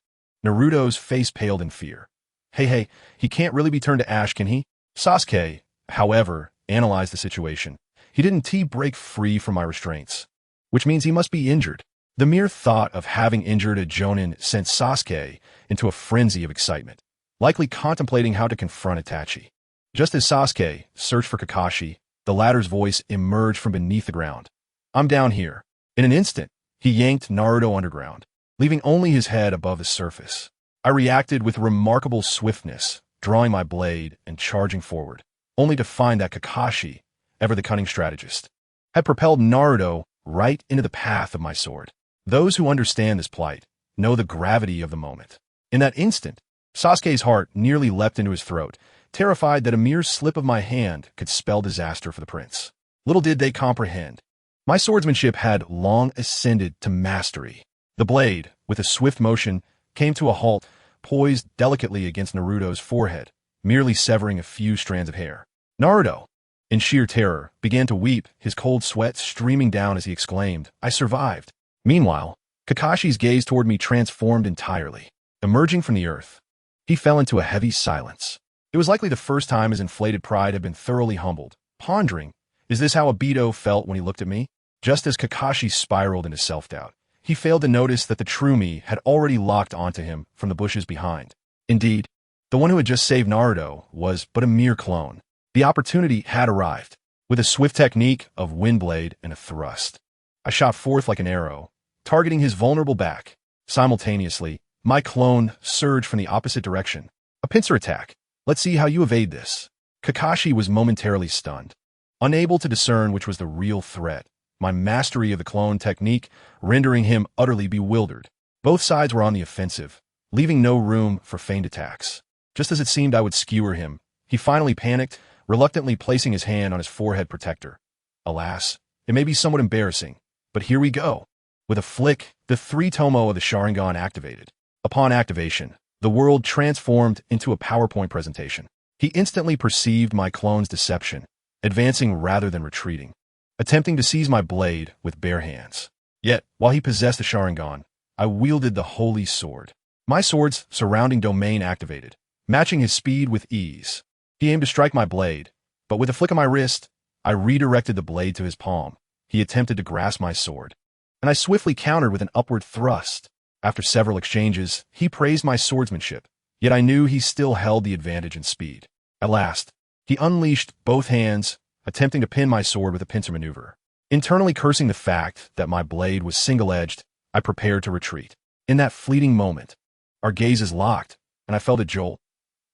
Naruto's face paled in fear. Hey, he can't really be turned to ash, can he? Sasuke, however, analyzed the situation. He didn't break free from my restraints, which means he must be injured. The mere thought of having injured a Jonin sent Sasuke into a frenzy of excitement, likely contemplating how to confront Itachi. Just as Sasuke searched for Kakashi, the latter's voice emerged from beneath the ground. "I'm down here." In an instant, he yanked Naruto underground, leaving only his head above the surface. I I reacted with remarkable swiftness, drawing my blade and charging forward, only to find that Kakashi, ever the cunning strategist, had propelled Naruto right into the path of my sword. Those who understand this plight know the gravity of the moment. In that instant, Sasuke's heart nearly leapt into his throat, terrified that a mere slip of my hand could spell disaster for the prince. Little did they comprehend. My swordsmanship had long ascended to mastery. The blade, with a swift motion, came to a halt, poised delicately against Naruto's forehead, merely severing a few strands of hair. Naruto, in sheer terror, began to weep, his cold sweat streaming down as he exclaimed, "I survived." Meanwhile, Kakashi's gaze toward me transformed entirely. Emerging from the earth, he fell into a heavy silence. It was likely the first time his inflated pride had been thoroughly humbled, pondering, is this how Obito felt when he looked at me? Just as Kakashi spiraled into self-doubt, he failed to notice that the true me had already locked onto him from the bushes behind. Indeed, the one who had just saved Naruto was but a mere clone. The opportunity had arrived. With a swift technique of wind blade and a thrust, I shot forth like an arrow, targeting his vulnerable back. Simultaneously, my clone surged from the opposite direction. A pincer attack. Let's see how you evade this. Kakashi was momentarily stunned, unable to discern which was the real threat, my mastery of the clone technique rendering him utterly bewildered. Both sides were on the offensive, leaving no room for feigned attacks. Just as it seemed I would skewer him, he finally panicked, reluctantly placing his hand on his forehead protector. Alas, it may be somewhat embarrassing, but here we go. With a flick, the three tomo of the Sharingan activated. Upon activation, the world transformed into a PowerPoint presentation. He instantly perceived my clone's deception, advancing rather than retreating, attempting to seize my blade with bare hands. Yet, while he possessed the Sharingan, I wielded the holy sword. My sword's surrounding domain activated, matching his speed with ease. He aimed to strike my blade, but with a flick of my wrist, I redirected the blade to his palm. He attempted to grasp my sword, and I swiftly countered with an upward thrust. After several exchanges, he praised my swordsmanship, yet I knew he still held the advantage in speed. At last, he unleashed both hands, attempting to pin my sword with a pincer maneuver. Internally cursing the fact that my blade was single-edged, I prepared to retreat. In that fleeting moment, our gazes locked, and I felt a jolt.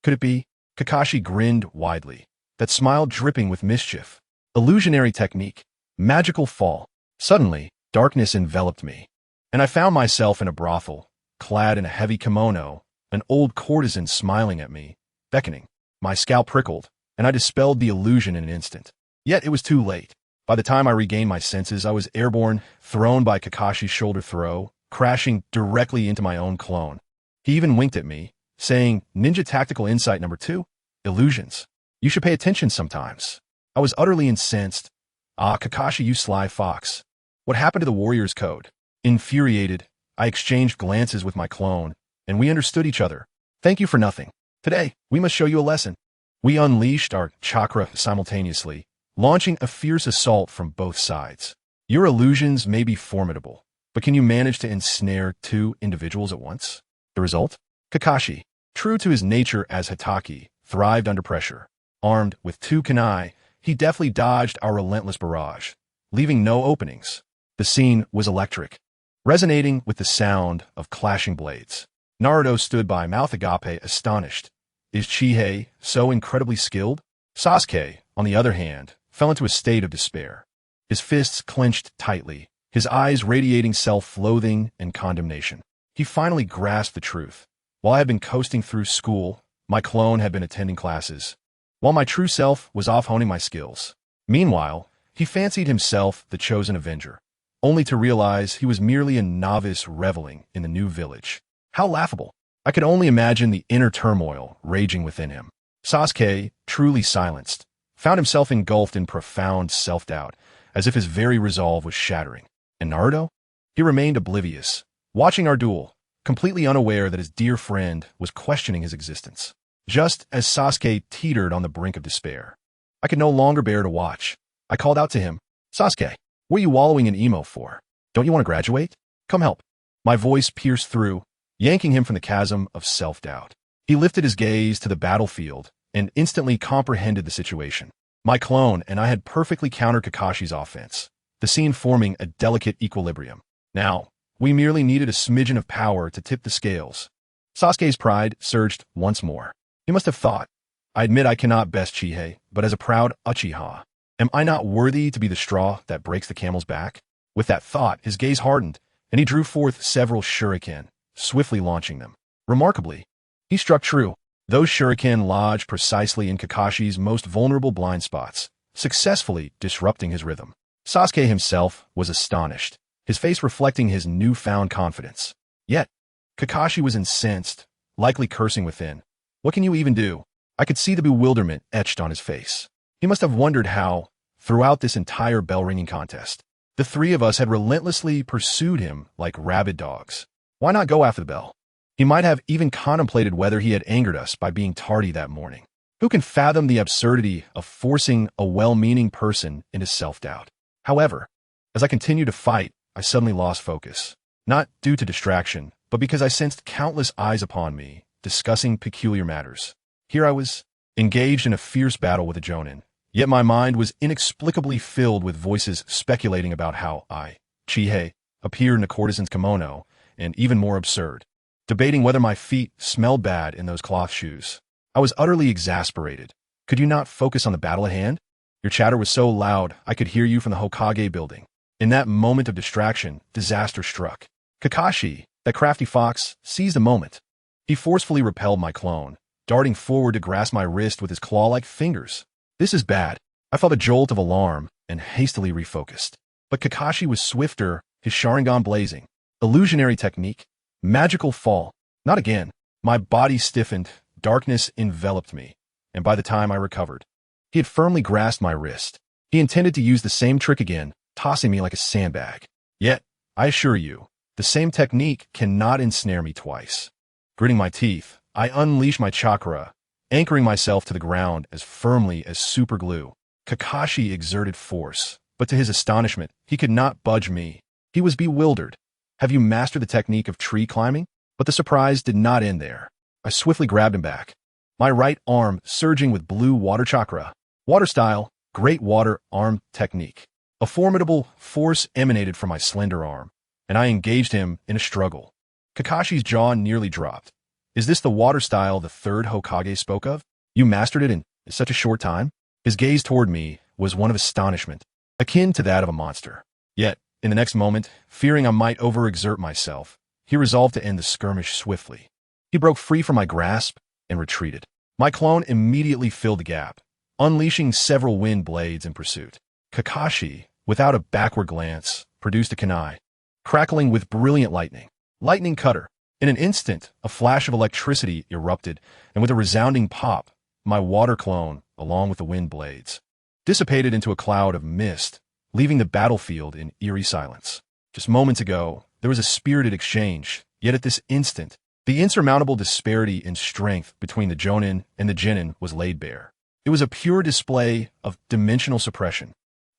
Could it be? Kakashi grinned widely, that smile dripping with mischief. Illusionary technique. Magical fall. Suddenly, darkness enveloped me, and I found myself in a brothel, clad in a heavy kimono, an old courtesan smiling at me, beckoning. My scalp prickled, and I dispelled the illusion in an instant. Yet it was too late. By the time I regained my senses, I was airborne, thrown by Kakashi's shoulder throw, crashing directly into my own clone. He even winked at me, saying, "Ninja Tactical Insight number 2, illusions. You should pay attention sometimes." I was utterly incensed. "Ah, Kakashi, you sly fox. What happened to the warrior's code?" Infuriated, I exchanged glances with my clone, and we understood each other. "Thank you for nothing. Today, we must show you a lesson." We unleashed our chakra simultaneously, launching a fierce assault from both sides. Your illusions may be formidable, but can you manage to ensnare two individuals at once? The result? Kakashi, true to his nature as Hatake, thrived under pressure. Armed with two kunai, he deftly dodged our relentless barrage, leaving no openings. The scene was electric, resonating with the sound of clashing blades. Naruto stood by, mouth agape, astonished. Is Chihei so incredibly skilled? Sasuke, on the other hand, fell into a state of despair. His fists clenched tightly, his eyes radiating self-loathing and condemnation. He finally grasped the truth. While I had been coasting through school, my clone had been attending classes, while my true self was off honing my skills. Meanwhile, he fancied himself the chosen avenger, only to realize he was merely a novice reveling in the new village. How laughable! I could only imagine the inner turmoil raging within him. Sasuke, truly silenced, found himself engulfed in profound self-doubt, as if his very resolve was shattering. And Naruto? He remained oblivious, watching our duel, completely unaware that his dear friend was questioning his existence. Just as Sasuke teetered on the brink of despair, I could no longer bear to watch. I called out to him, "Sasuke, what are you wallowing in emo for? Don't you want to graduate? Come help." My voice pierced through, yanking him from the chasm of self-doubt. He lifted his gaze to the battlefield and instantly comprehended the situation. My clone and I had perfectly countered Kakashi's offense, the scene forming a delicate equilibrium. Now, we merely needed a smidgen of power to tip the scales. Sasuke's pride surged once more. He must have thought, I admit I cannot best Chihei, but as a proud Uchiha, am I not worthy to be the straw that breaks the camel's back? With that thought, his gaze hardened, and he drew forth several shuriken, swiftly launching them. Remarkably, he struck true. Those shuriken lodged precisely in Kakashi's most vulnerable blind spots, successfully disrupting his rhythm. Sasuke himself was astonished, his face reflecting his newfound confidence. Yet, Kakashi was incensed, likely cursing within. What can you even do? I could see the bewilderment etched on his face. He must have wondered how, throughout this entire bell-ringing contest, the three of us had relentlessly pursued him like rabid dogs. Why not go after the bell? He might have even contemplated whether he had angered us by being tardy that morning. Who can fathom the absurdity of forcing a well-meaning person into self-doubt? However, as I continued to fight, I suddenly lost focus. Not due to distraction, but because I sensed countless eyes upon me, discussing peculiar matters. Here I was, engaged in a fierce battle with a Jonin, yet my mind was inexplicably filled with voices speculating about how I, Chihei, appeared in a courtesan's kimono, and even more absurd, debating whether my feet smelled bad in those cloth shoes. I was utterly exasperated. Could you not focus on the battle at hand? Your chatter was so loud, I could hear you from the Hokage building. In that moment of distraction, disaster struck. Kakashi, that crafty fox, seized the moment. He forcefully repelled my clone, darting forward to grasp my wrist with his claw-like fingers. This is bad. I felt a jolt of alarm and hastily refocused. But Kakashi was swifter, his Sharingan blazing. Illusionary technique. Magical fall. Not again. My body stiffened, darkness enveloped me, and by the time I recovered, he had firmly grasped my wrist. He intended to use the same trick again, tossing me like a sandbag. Yet, I assure you, the same technique cannot ensnare me twice. Gritting my teeth, I unleashed my chakra, anchoring myself to the ground as firmly as super glue. Kakashi exerted force, but to his astonishment, he could not budge me. He was bewildered. Have you mastered the technique of tree climbing? But the surprise did not end there. I swiftly grabbed him back, my right arm surging with blue water chakra. Water style, great water arm technique. A formidable force emanated from my slender arm, and I engaged him in a struggle. Kakashi's jaw nearly dropped. Is this the water style the third Hokage spoke of? You mastered it in such a short time? His gaze toward me was one of astonishment, akin to that of a monster. Yet, in the next moment, fearing I might overexert myself, he resolved to end the skirmish swiftly. He broke free from my grasp and retreated. My clone immediately filled the gap, unleashing several wind blades in pursuit. Kakashi, without a backward glance, produced a kunai, crackling with brilliant lightning. Lightning cutter. In an instant, a flash of electricity erupted, and with a resounding pop, my water clone, along with the wind blades, dissipated into a cloud of mist, leaving the battlefield in eerie silence. Just moments ago, there was a spirited exchange, yet at this instant, the insurmountable disparity in strength between the Jonin and the Genin was laid bare. It was a pure display of dimensional suppression.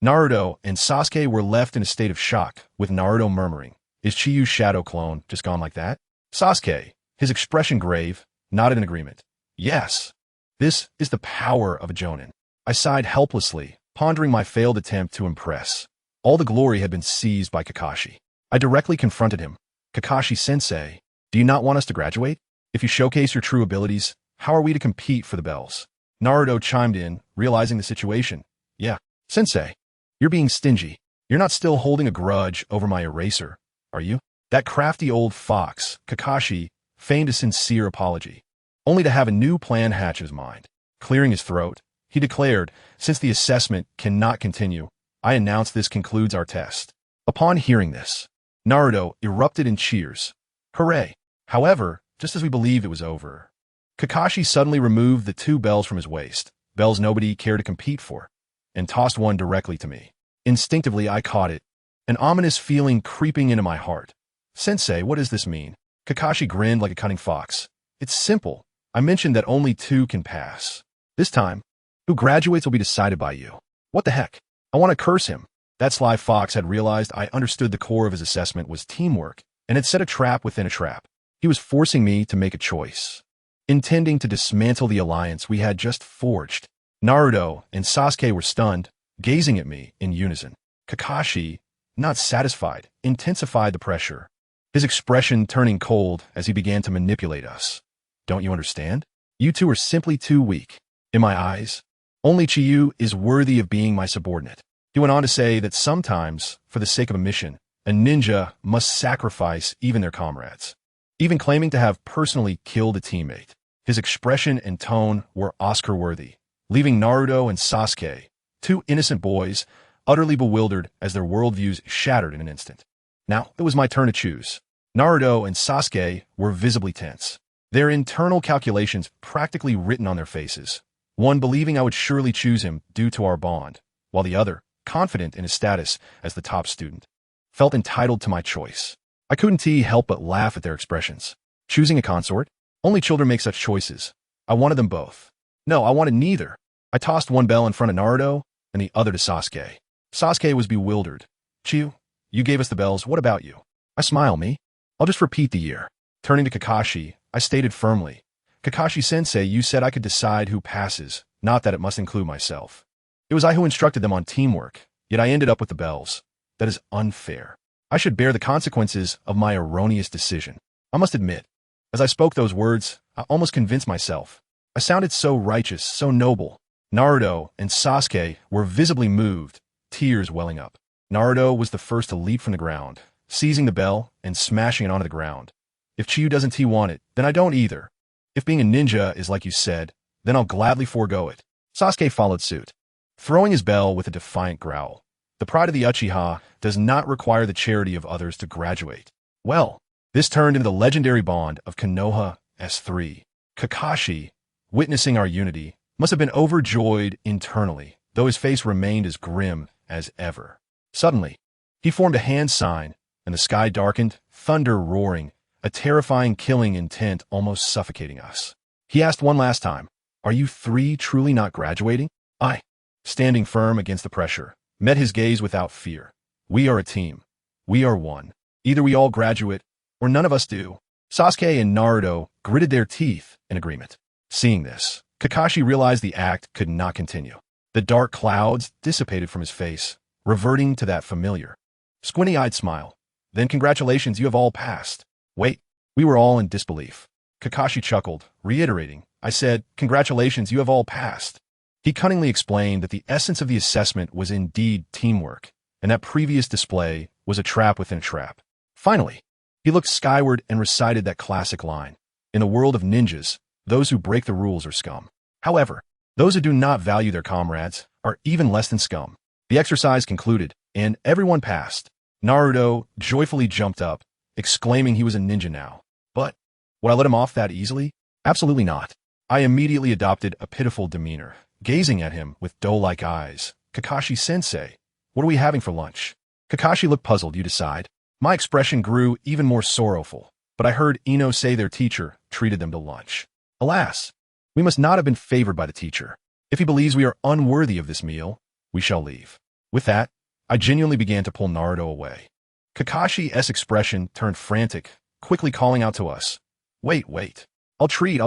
Naruto and Sasuke were left in a state of shock, with Naruto murmuring, "Is Chiyu's shadow clone just gone like that?" Sasuke, his expression grave, nodded in agreement. "Yes, this is the power of a Jonin." I sighed helplessly, pondering my failed attempt to impress. All the glory had been seized by Kakashi. I directly confronted him. "Kakashi-sensei, do you not want us to graduate? If you showcase your true abilities, how are we to compete for the bells?" Naruto chimed in, realizing the situation. "Yeah, sensei, you're being stingy. You're not still holding a grudge over my eraser, are you?" That crafty old fox, Kakashi, feigned a sincere apology, only to have a new plan hatch in his mind. Clearing his throat, he declared, "Since the assessment cannot continue, I announce this concludes our test." Upon hearing this, Naruto erupted in cheers. Hooray! However, just as we believed it was over, Kakashi suddenly removed the two bells from his waist, bells nobody cared to compete for, and tossed one directly to me. Instinctively, I caught it, an ominous feeling creeping into my heart. "Sensei, what does this mean?" Kakashi grinned like a cunning fox. "It's simple. I mentioned that only two can pass. This time, who graduates will be decided by you." What the heck? I want to curse him. That sly fox had realized I understood the core of his assessment was teamwork, and had set a trap within a trap. He was forcing me to make a choice, intending to dismantle the alliance we had just forged. Naruto and Sasuke were stunned, gazing at me in unison. Kakashi, not satisfied, intensified the pressure. his expression turning cold as he began to manipulate us. Don't you understand? You two are simply too weak. In my eyes, only Chiyu is worthy of being my subordinate. He went on to say that sometimes, for the sake of a mission, a ninja must sacrifice even their comrades, even claiming to have personally killed a teammate. His expression and tone were Oscar-worthy, leaving Naruto and Sasuke, two innocent boys, utterly bewildered as their worldviews shattered in an instant. Now, it was my turn to choose. Naruto and Sasuke were visibly tense, their internal calculations practically written on their faces, one believing I would surely choose him due to our bond, while the other, confident in his status as the top student, felt entitled to my choice. I couldn't help but laugh at their expressions. Choosing a consort? Only children make such choices. I wanted them both. No, I wanted neither. I tossed one bell in front of Naruto and the other to Sasuke. Sasuke was bewildered. Chiyu, you gave us the bells, what about you? I smile, me. I'll just repeat the year. Turning to Kakashi, I stated firmly, Kakashi-sensei, you said I could decide who passes, not that it must include myself. It was I who instructed them on teamwork, yet I ended up with the bells. That is unfair. I should bear the consequences of my erroneous decision. I must admit, as I spoke those words, I almost convinced myself. I sounded so righteous, so noble. Naruto and Sasuke were visibly moved, tears welling up. Naruto was the first to leap from the ground, seizing the bell and smashing it onto the ground. If Chiyu doesn't want it, then I don't either. If being a ninja is like you said, then I'll gladly forego it. Sasuke followed suit, throwing his bell with a defiant growl. The pride of the Uchiha does not require the charity of others to graduate. Well, this turned into the legendary bond of Konoha S3. Kakashi, witnessing our unity, must have been overjoyed internally, though his face remained as grim as ever. Suddenly, he formed a hand sign, and the sky darkened, thunder roaring, a terrifying killing intent almost suffocating us. He asked one last time, "Are you three truly not graduating?" I, standing firm against the pressure, met his gaze without fear. We are a team. We are one. Either we all graduate, or none of us do. Sasuke and Naruto gritted their teeth in agreement. Seeing this, Kakashi realized the act could not continue. The dark clouds dissipated from his face, reverting to that familiar, squinty-eyed smile. Then congratulations, you have all passed. Wait, we were all in disbelief. Kakashi chuckled, reiterating, I said, congratulations, you have all passed. He cunningly explained that the essence of the assessment was indeed teamwork, and that previous display was a trap within a trap. Finally, he looked skyward and recited that classic line. In a world of ninjas, those who break the rules are scum. However, those who do not value their comrades are even less than scum. The exercise concluded, and everyone passed. Naruto joyfully jumped up, exclaiming he was a ninja now. But would I let him off that easily? Absolutely not. I immediately adopted a pitiful demeanor, gazing at him with doe-like eyes. Kakashi-sensei, what are we having for lunch? Kakashi looked puzzled, you decide. My expression grew even more sorrowful, but I heard Ino say their teacher treated them to lunch. Alas, we must not have been favored by the teacher. If he believes we are unworthy of this meal, we shall leave. With that, I genuinely began to pull Naruto away. Kakashi's expression turned frantic, quickly calling out to us. Wait. I'll treat.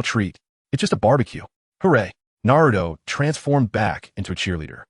It's just a barbecue. Hooray. Naruto transformed back into a cheerleader.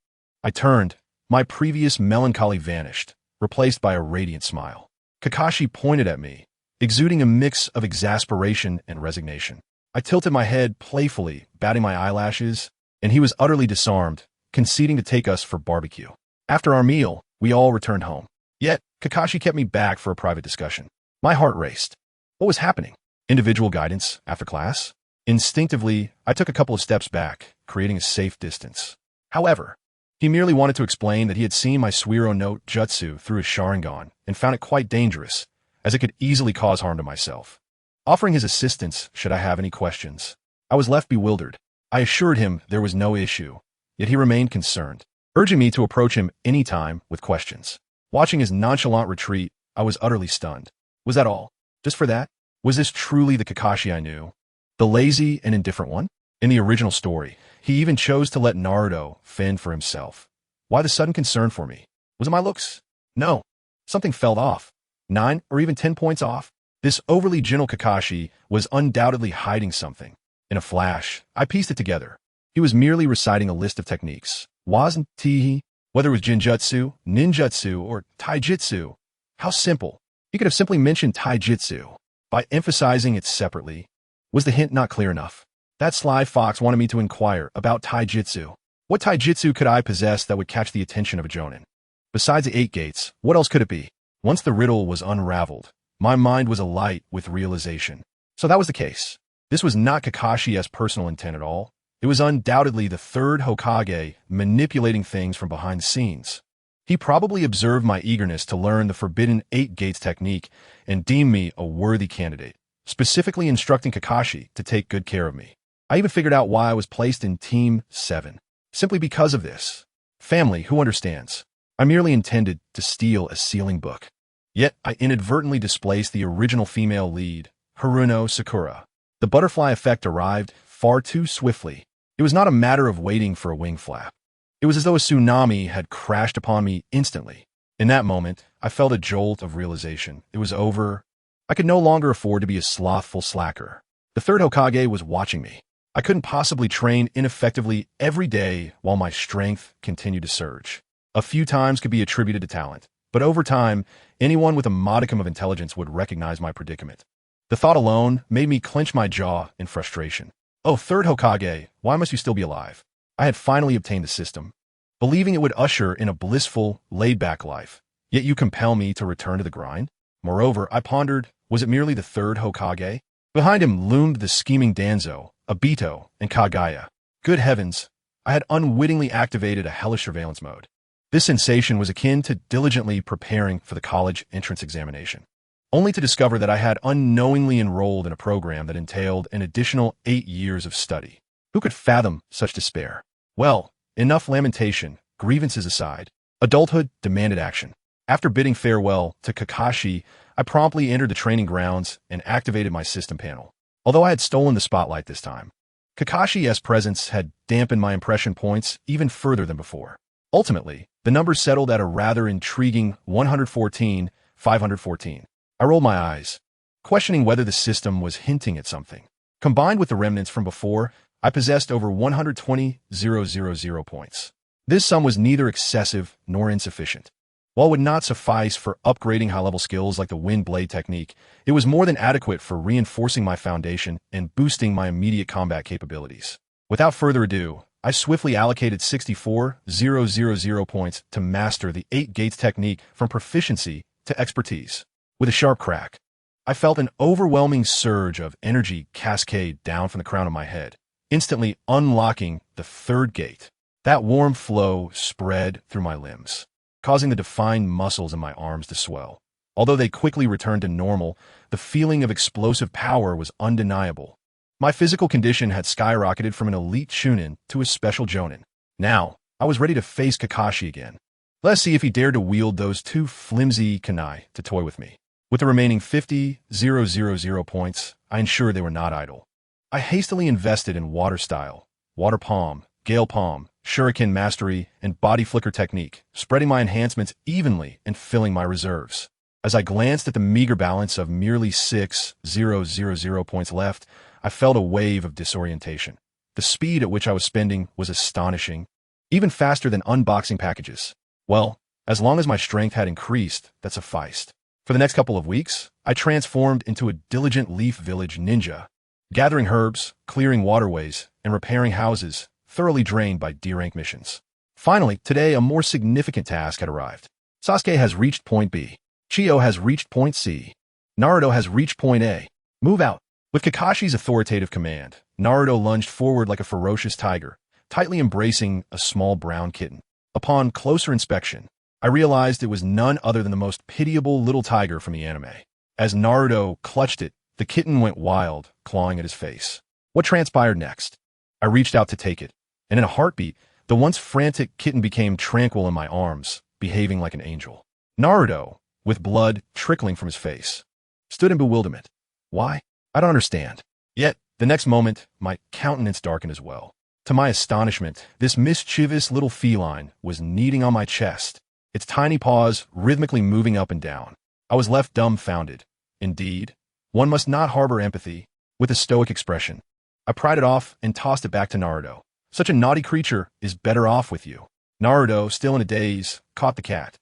I turned. My previous melancholy vanished, replaced by a radiant smile. Kakashi pointed at me, exuding a mix of exasperation and resignation. I tilted my head playfully, batting my eyelashes, and he was utterly disarmed, conceding to take us for barbecue. After our meal, we all returned home. Yet, Kakashi kept me back for a private discussion. My heart raced. What was happening? Individual guidance after class? Instinctively, I took a couple of steps back, creating a safe distance. However, he merely wanted to explain that he had seen my Suiro no Jutsu through his Sharingan and found it quite dangerous, as it could easily cause harm to myself. Offering his assistance should I have any questions. I was left bewildered. I assured him there was no issue, yet he remained concerned, urging me to approach him any time with questions. Watching his nonchalant retreat, I was utterly stunned. Was that all? Just for that? Was this truly the Kakashi I knew? The lazy and indifferent one? In the original story, he even chose to let Naruto fend for himself. Why the sudden concern for me? Was it my looks? No. Something felt off. 9 or even 10 points off. This overly gentle Kakashi was undoubtedly hiding something. In a flash, I pieced it together. He was merely reciting a list of techniques. Wasn't he? Whether it was Jinjutsu, Ninjutsu, or Taijutsu. How simple, He could have simply mentioned taijutsu. By emphasizing it separately, was the hint not clear enough? That sly fox wanted me to inquire about taijutsu. What taijutsu could I possess that would catch the attention of a jonin? Besides the 8 gates, what else could it be? Once the riddle was unraveled, my mind was alight with realization. So that was the case. This was not Kakashi's personal intent at all. It was undoubtedly the third Hokage manipulating things from behind the scenes. He probably observed my eagerness to learn the forbidden 8 gates technique and deemed me a worthy candidate, specifically instructing Kakashi to take good care of me. I even figured out why I was placed in Team 7. Simply because of this. Family, who understands? I merely intended to steal a sealing book. Yet I inadvertently displaced the original female lead, Haruno Sakura. The butterfly effect arrived far too swiftly. It was not a matter of waiting for a wing flap. It was as though a tsunami had crashed upon me instantly. In that moment, I felt a jolt of realization. It was over. I could no longer afford to be a slothful slacker. The third Hokage was watching me. I couldn't possibly train ineffectively every day while my strength continued to surge. A few times could be attributed to talent, but over time, anyone with a modicum of intelligence would recognize my predicament. The thought alone made me clench my jaw in frustration. Oh, third Hokage, why must you still be alive? I had finally obtained the system, believing it would usher in a blissful, laid-back life. Yet you compel me to return to the grind? Moreover, I pondered, was it merely the third Hokage? Behind him loomed the scheming Danzo, Obito, and Kagaya. Good heavens, I had unwittingly activated a hellish surveillance mode. This sensation was akin to diligently preparing for the college entrance examination, only to discover that I had unknowingly enrolled in a program that entailed an additional 8 years of study. Who could fathom such despair? Well, enough lamentation, grievances aside. Adulthood demanded action. After bidding farewell to Kakashi, I promptly entered the training grounds and activated my system panel. Although I had stolen the spotlight this time, Kakashi's presence had dampened my impression points even further than before. Ultimately, the numbers settled at a rather intriguing 114, 514. I rolled my eyes, questioning whether the system was hinting at something. Combined with the remnants from before, I possessed over 120,000 points. This sum was neither excessive nor insufficient. While it would not suffice for upgrading high-level skills like the wind blade technique, it was more than adequate for reinforcing my foundation and boosting my immediate combat capabilities. Without further ado, I swiftly allocated 64,000 points to master the 8 gates technique from proficiency to expertise. With a sharp crack, I felt an overwhelming surge of energy cascade down from the crown of my head, instantly unlocking the 3rd gate. That warm flow spread through my limbs, causing the defined muscles in my arms to swell. Although they quickly returned to normal, the feeling of explosive power was undeniable. My physical condition had skyrocketed from an elite Chunin to a special Jonin. Now, I was ready to face Kakashi again. Let's see if he dared to wield those 2 flimsy kunai to toy with me. With the remaining 50,000 points, I ensured they were not idle. I hastily invested in water style, water palm, gale palm, shuriken mastery, and body flicker technique, spreading my enhancements evenly and filling my reserves. As I glanced at the meager balance of merely 6,000 points left, I felt a wave of disorientation. The speed at which I was spending was astonishing, even faster than unboxing packages. Well, as long as my strength had increased, that sufficed. For the next couple of weeks, I transformed into a diligent Leaf Village ninja, gathering herbs, clearing waterways, and repairing houses thoroughly drained by D-rank missions. Finally, today a more significant task had arrived. Sasuke has reached point B. Chio has reached point C. Naruto has reached point A. Move out. With Kakashi's authoritative command, Naruto lunged forward like a ferocious tiger, tightly embracing a small brown kitten. Upon closer inspection, I realized it was none other than the most pitiable little tiger from the anime. As Naruto clutched it, the kitten went wild, clawing at his face. What transpired next? I reached out to take it, and in a heartbeat, the once frantic kitten became tranquil in my arms, behaving like an angel. Naruto, with blood trickling from his face, stood in bewilderment. Why? I don't understand. Yet, the next moment, my countenance darkened as well. To my astonishment, this mischievous little feline was kneading on my chest, its tiny paws rhythmically moving up and down. I was left dumbfounded. Indeed, one must not harbor empathy. With a stoic expression, I pried it off and tossed it back to Naruto. Such a naughty creature is better off with you. Naruto, still in a daze, caught the cat,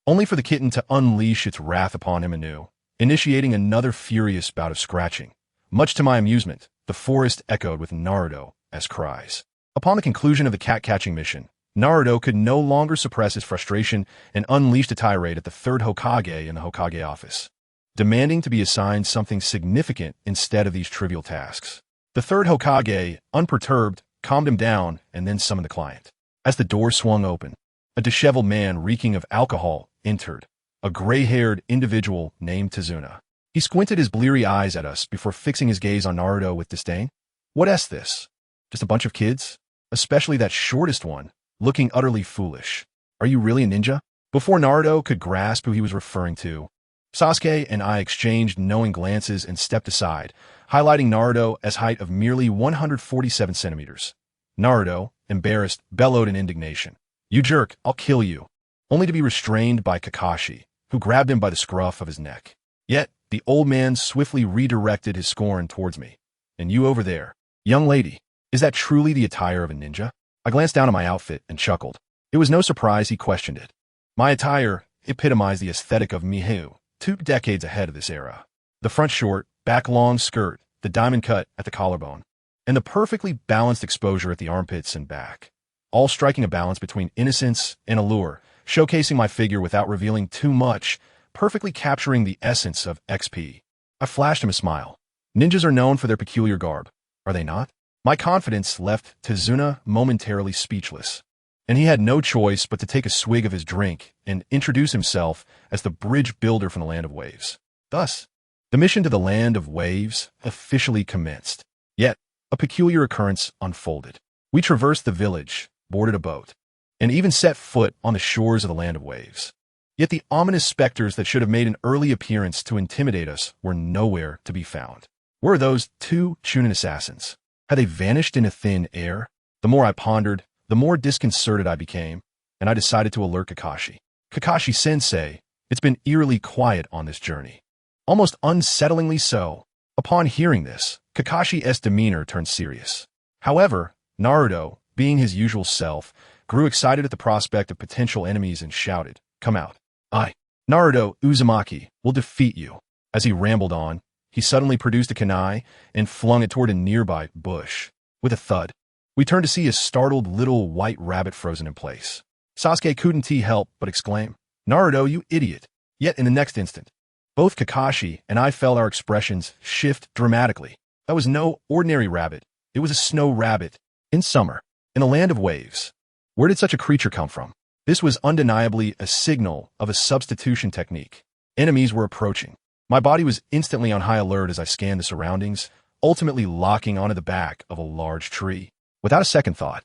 only for the kitten to unleash its wrath upon him anew. initiating another furious bout of scratching. Much to my amusement, the forest echoed with Naruto's cries. Upon the conclusion of the cat-catching mission, Naruto could no longer suppress his frustration and unleashed a tirade at the third Hokage in the Hokage office, demanding to be assigned something significant instead of these trivial tasks. The third Hokage, unperturbed, calmed him down and then summoned the client. As the door swung open, a disheveled man reeking of alcohol entered, a gray-haired individual named Tizuna. He squinted his bleary eyes at us before fixing his gaze on Naruto with disdain. What's this? Just a bunch of kids? Especially that shortest one, looking utterly foolish. Are you really a ninja? Before Naruto could grasp who he was referring to, Sasuke and I exchanged knowing glances and stepped aside, highlighting Naruto's height of merely 147 centimeters. Naruto, embarrassed, bellowed in indignation. You jerk, I'll kill you. Only to be restrained by Kakashi, who grabbed him by the scruff of his neck. Yet, the old man swiftly redirected his scorn towards me. And you over there, young lady, is that truly the attire of a ninja? I glanced down at my outfit and chuckled. It was no surprise he questioned it. My attire epitomized the aesthetic of Mihu, 2 decades ahead of this era. The front short, back long skirt, the diamond cut at the collarbone, and the perfectly balanced exposure at the armpits and back, all striking a balance between innocence and allure, showcasing my figure without revealing too much, perfectly capturing the essence of XP. I flashed him a smile. Ninjas are known for their peculiar garb, are they not? My confidence left Tizuna momentarily speechless, and he had no choice but to take a swig of his drink and introduce himself as the bridge builder from the Land of Waves. Thus, the mission to the Land of Waves officially commenced. Yet, a peculiar occurrence unfolded. We traversed the village, boarded a boat, and even set foot on the shores of the Land of Waves. Yet the ominous specters that should have made an early appearance to intimidate us were nowhere to be found. Where are those 2 Chunin assassins? Had they vanished into thin air? The more I pondered, the more disconcerted I became, and I decided to alert Kakashi. Kakashi-sensei, it's been eerily quiet on this journey. Almost unsettlingly so. Upon hearing this, Kakashi's demeanor turned serious. However, Naruto, being his usual self, grew excited at the prospect of potential enemies and shouted, "Come out. I, Naruto Uzumaki, will defeat you." As he rambled on, he suddenly produced a kunai and flung it toward a nearby bush. With a thud, we turned to see a startled little white rabbit frozen in place. Sasuke couldn't help but exclaim, "Naruto, you idiot." Yet in the next instant, both Kakashi and I felt our expressions shift dramatically. That was no ordinary rabbit. It was a snow rabbit. In summer, in the Land of Waves. Where did such a creature come from? This was undeniably a signal of a substitution technique. Enemies were approaching. My body was instantly on high alert as I scanned the surroundings, ultimately locking onto the back of a large tree. Without a second thought,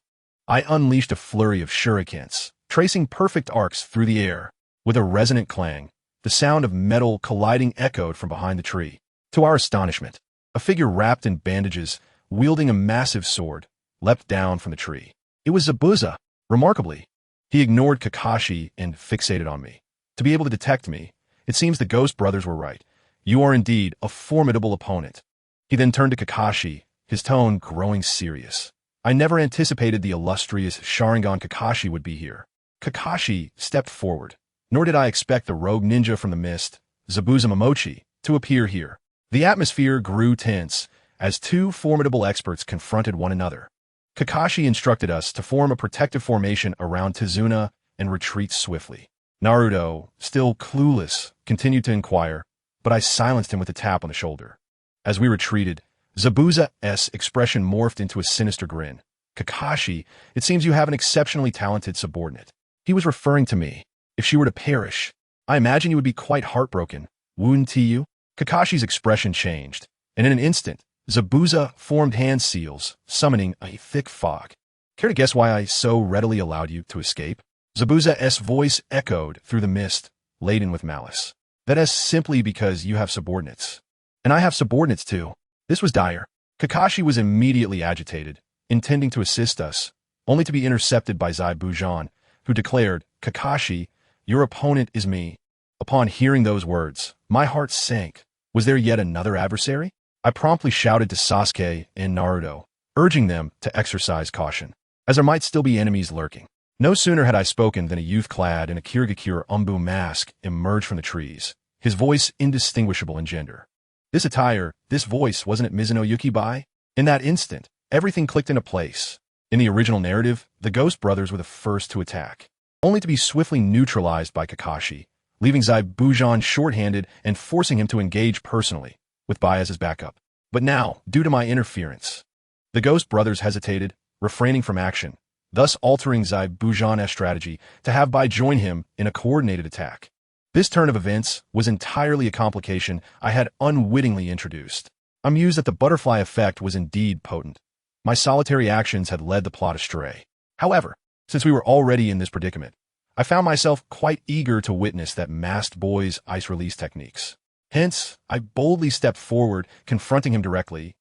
I unleashed a flurry of shurikens, tracing perfect arcs through the air. With a resonant clang, the sound of metal colliding echoed from behind the tree. To our astonishment, a figure wrapped in bandages, wielding a massive sword, leapt down from the tree. It was Zabuza. Remarkably, he ignored Kakashi and fixated on me. To be able to detect me, it seems the Ghost Brothers were right. You are indeed a formidable opponent. He then turned to Kakashi, his tone growing serious. I never anticipated the illustrious Sharingan Kakashi would be here. Kakashi stepped forward, nor did I expect the rogue ninja from the mist, Zabuza Momochi, to appear here. The atmosphere grew tense as 2 formidable experts confronted one another. Kakashi instructed us to form a protective formation around Tizuna and retreat swiftly. Naruto, still clueless, continued to inquire, but I silenced him with a tap on the shoulder. As we retreated, Zabuza's expression morphed into a sinister grin. Kakashi, it seems you have an exceptionally talented subordinate. He was referring to me. If she were to perish, I imagine you would be quite heartbroken, wouldn't you? Kakashi's expression changed, and in an instant, Zabuza formed hand seals, summoning a thick fog. Care to guess why I so readily allowed you to escape? Zabuza's voice echoed through the mist, laden with malice. That is simply because you have subordinates. And I have subordinates too. This was dire. Kakashi was immediately agitated, intending to assist us, only to be intercepted by Zai Bujan, who declared, "Kakashi, your opponent is me." Upon hearing those words, my heart sank. Was there yet another adversary? I promptly shouted to Sasuke and Naruto, urging them to exercise caution, as there might still be enemies lurking. No sooner had I spoken than a youth clad in a Kirigakure Umbu mask emerged from the trees, his voice indistinguishable in gender. This attire, this voice, wasn't it Mizuno Yukibai? In that instant, everything clicked into place. In the original narrative, the Ghost Brothers were the first to attack, only to be swiftly neutralized by Kakashi, leaving Zaibujan short-handed and forcing him to engage personally, with Bai as his backup. But now, due to my interference, the Ghost Brothers hesitated, refraining from action, thus altering Zaibujan's strategy to have Bai join him in a coordinated attack. This turn of events was entirely a complication I had unwittingly introduced. I'm amused that the butterfly effect was indeed potent. My solitary actions had led the plot astray. However, since we were already in this predicament, I found myself quite eager to witness that masked boy's ice release techniques. Hence, I boldly stepped forward, confronting him directly.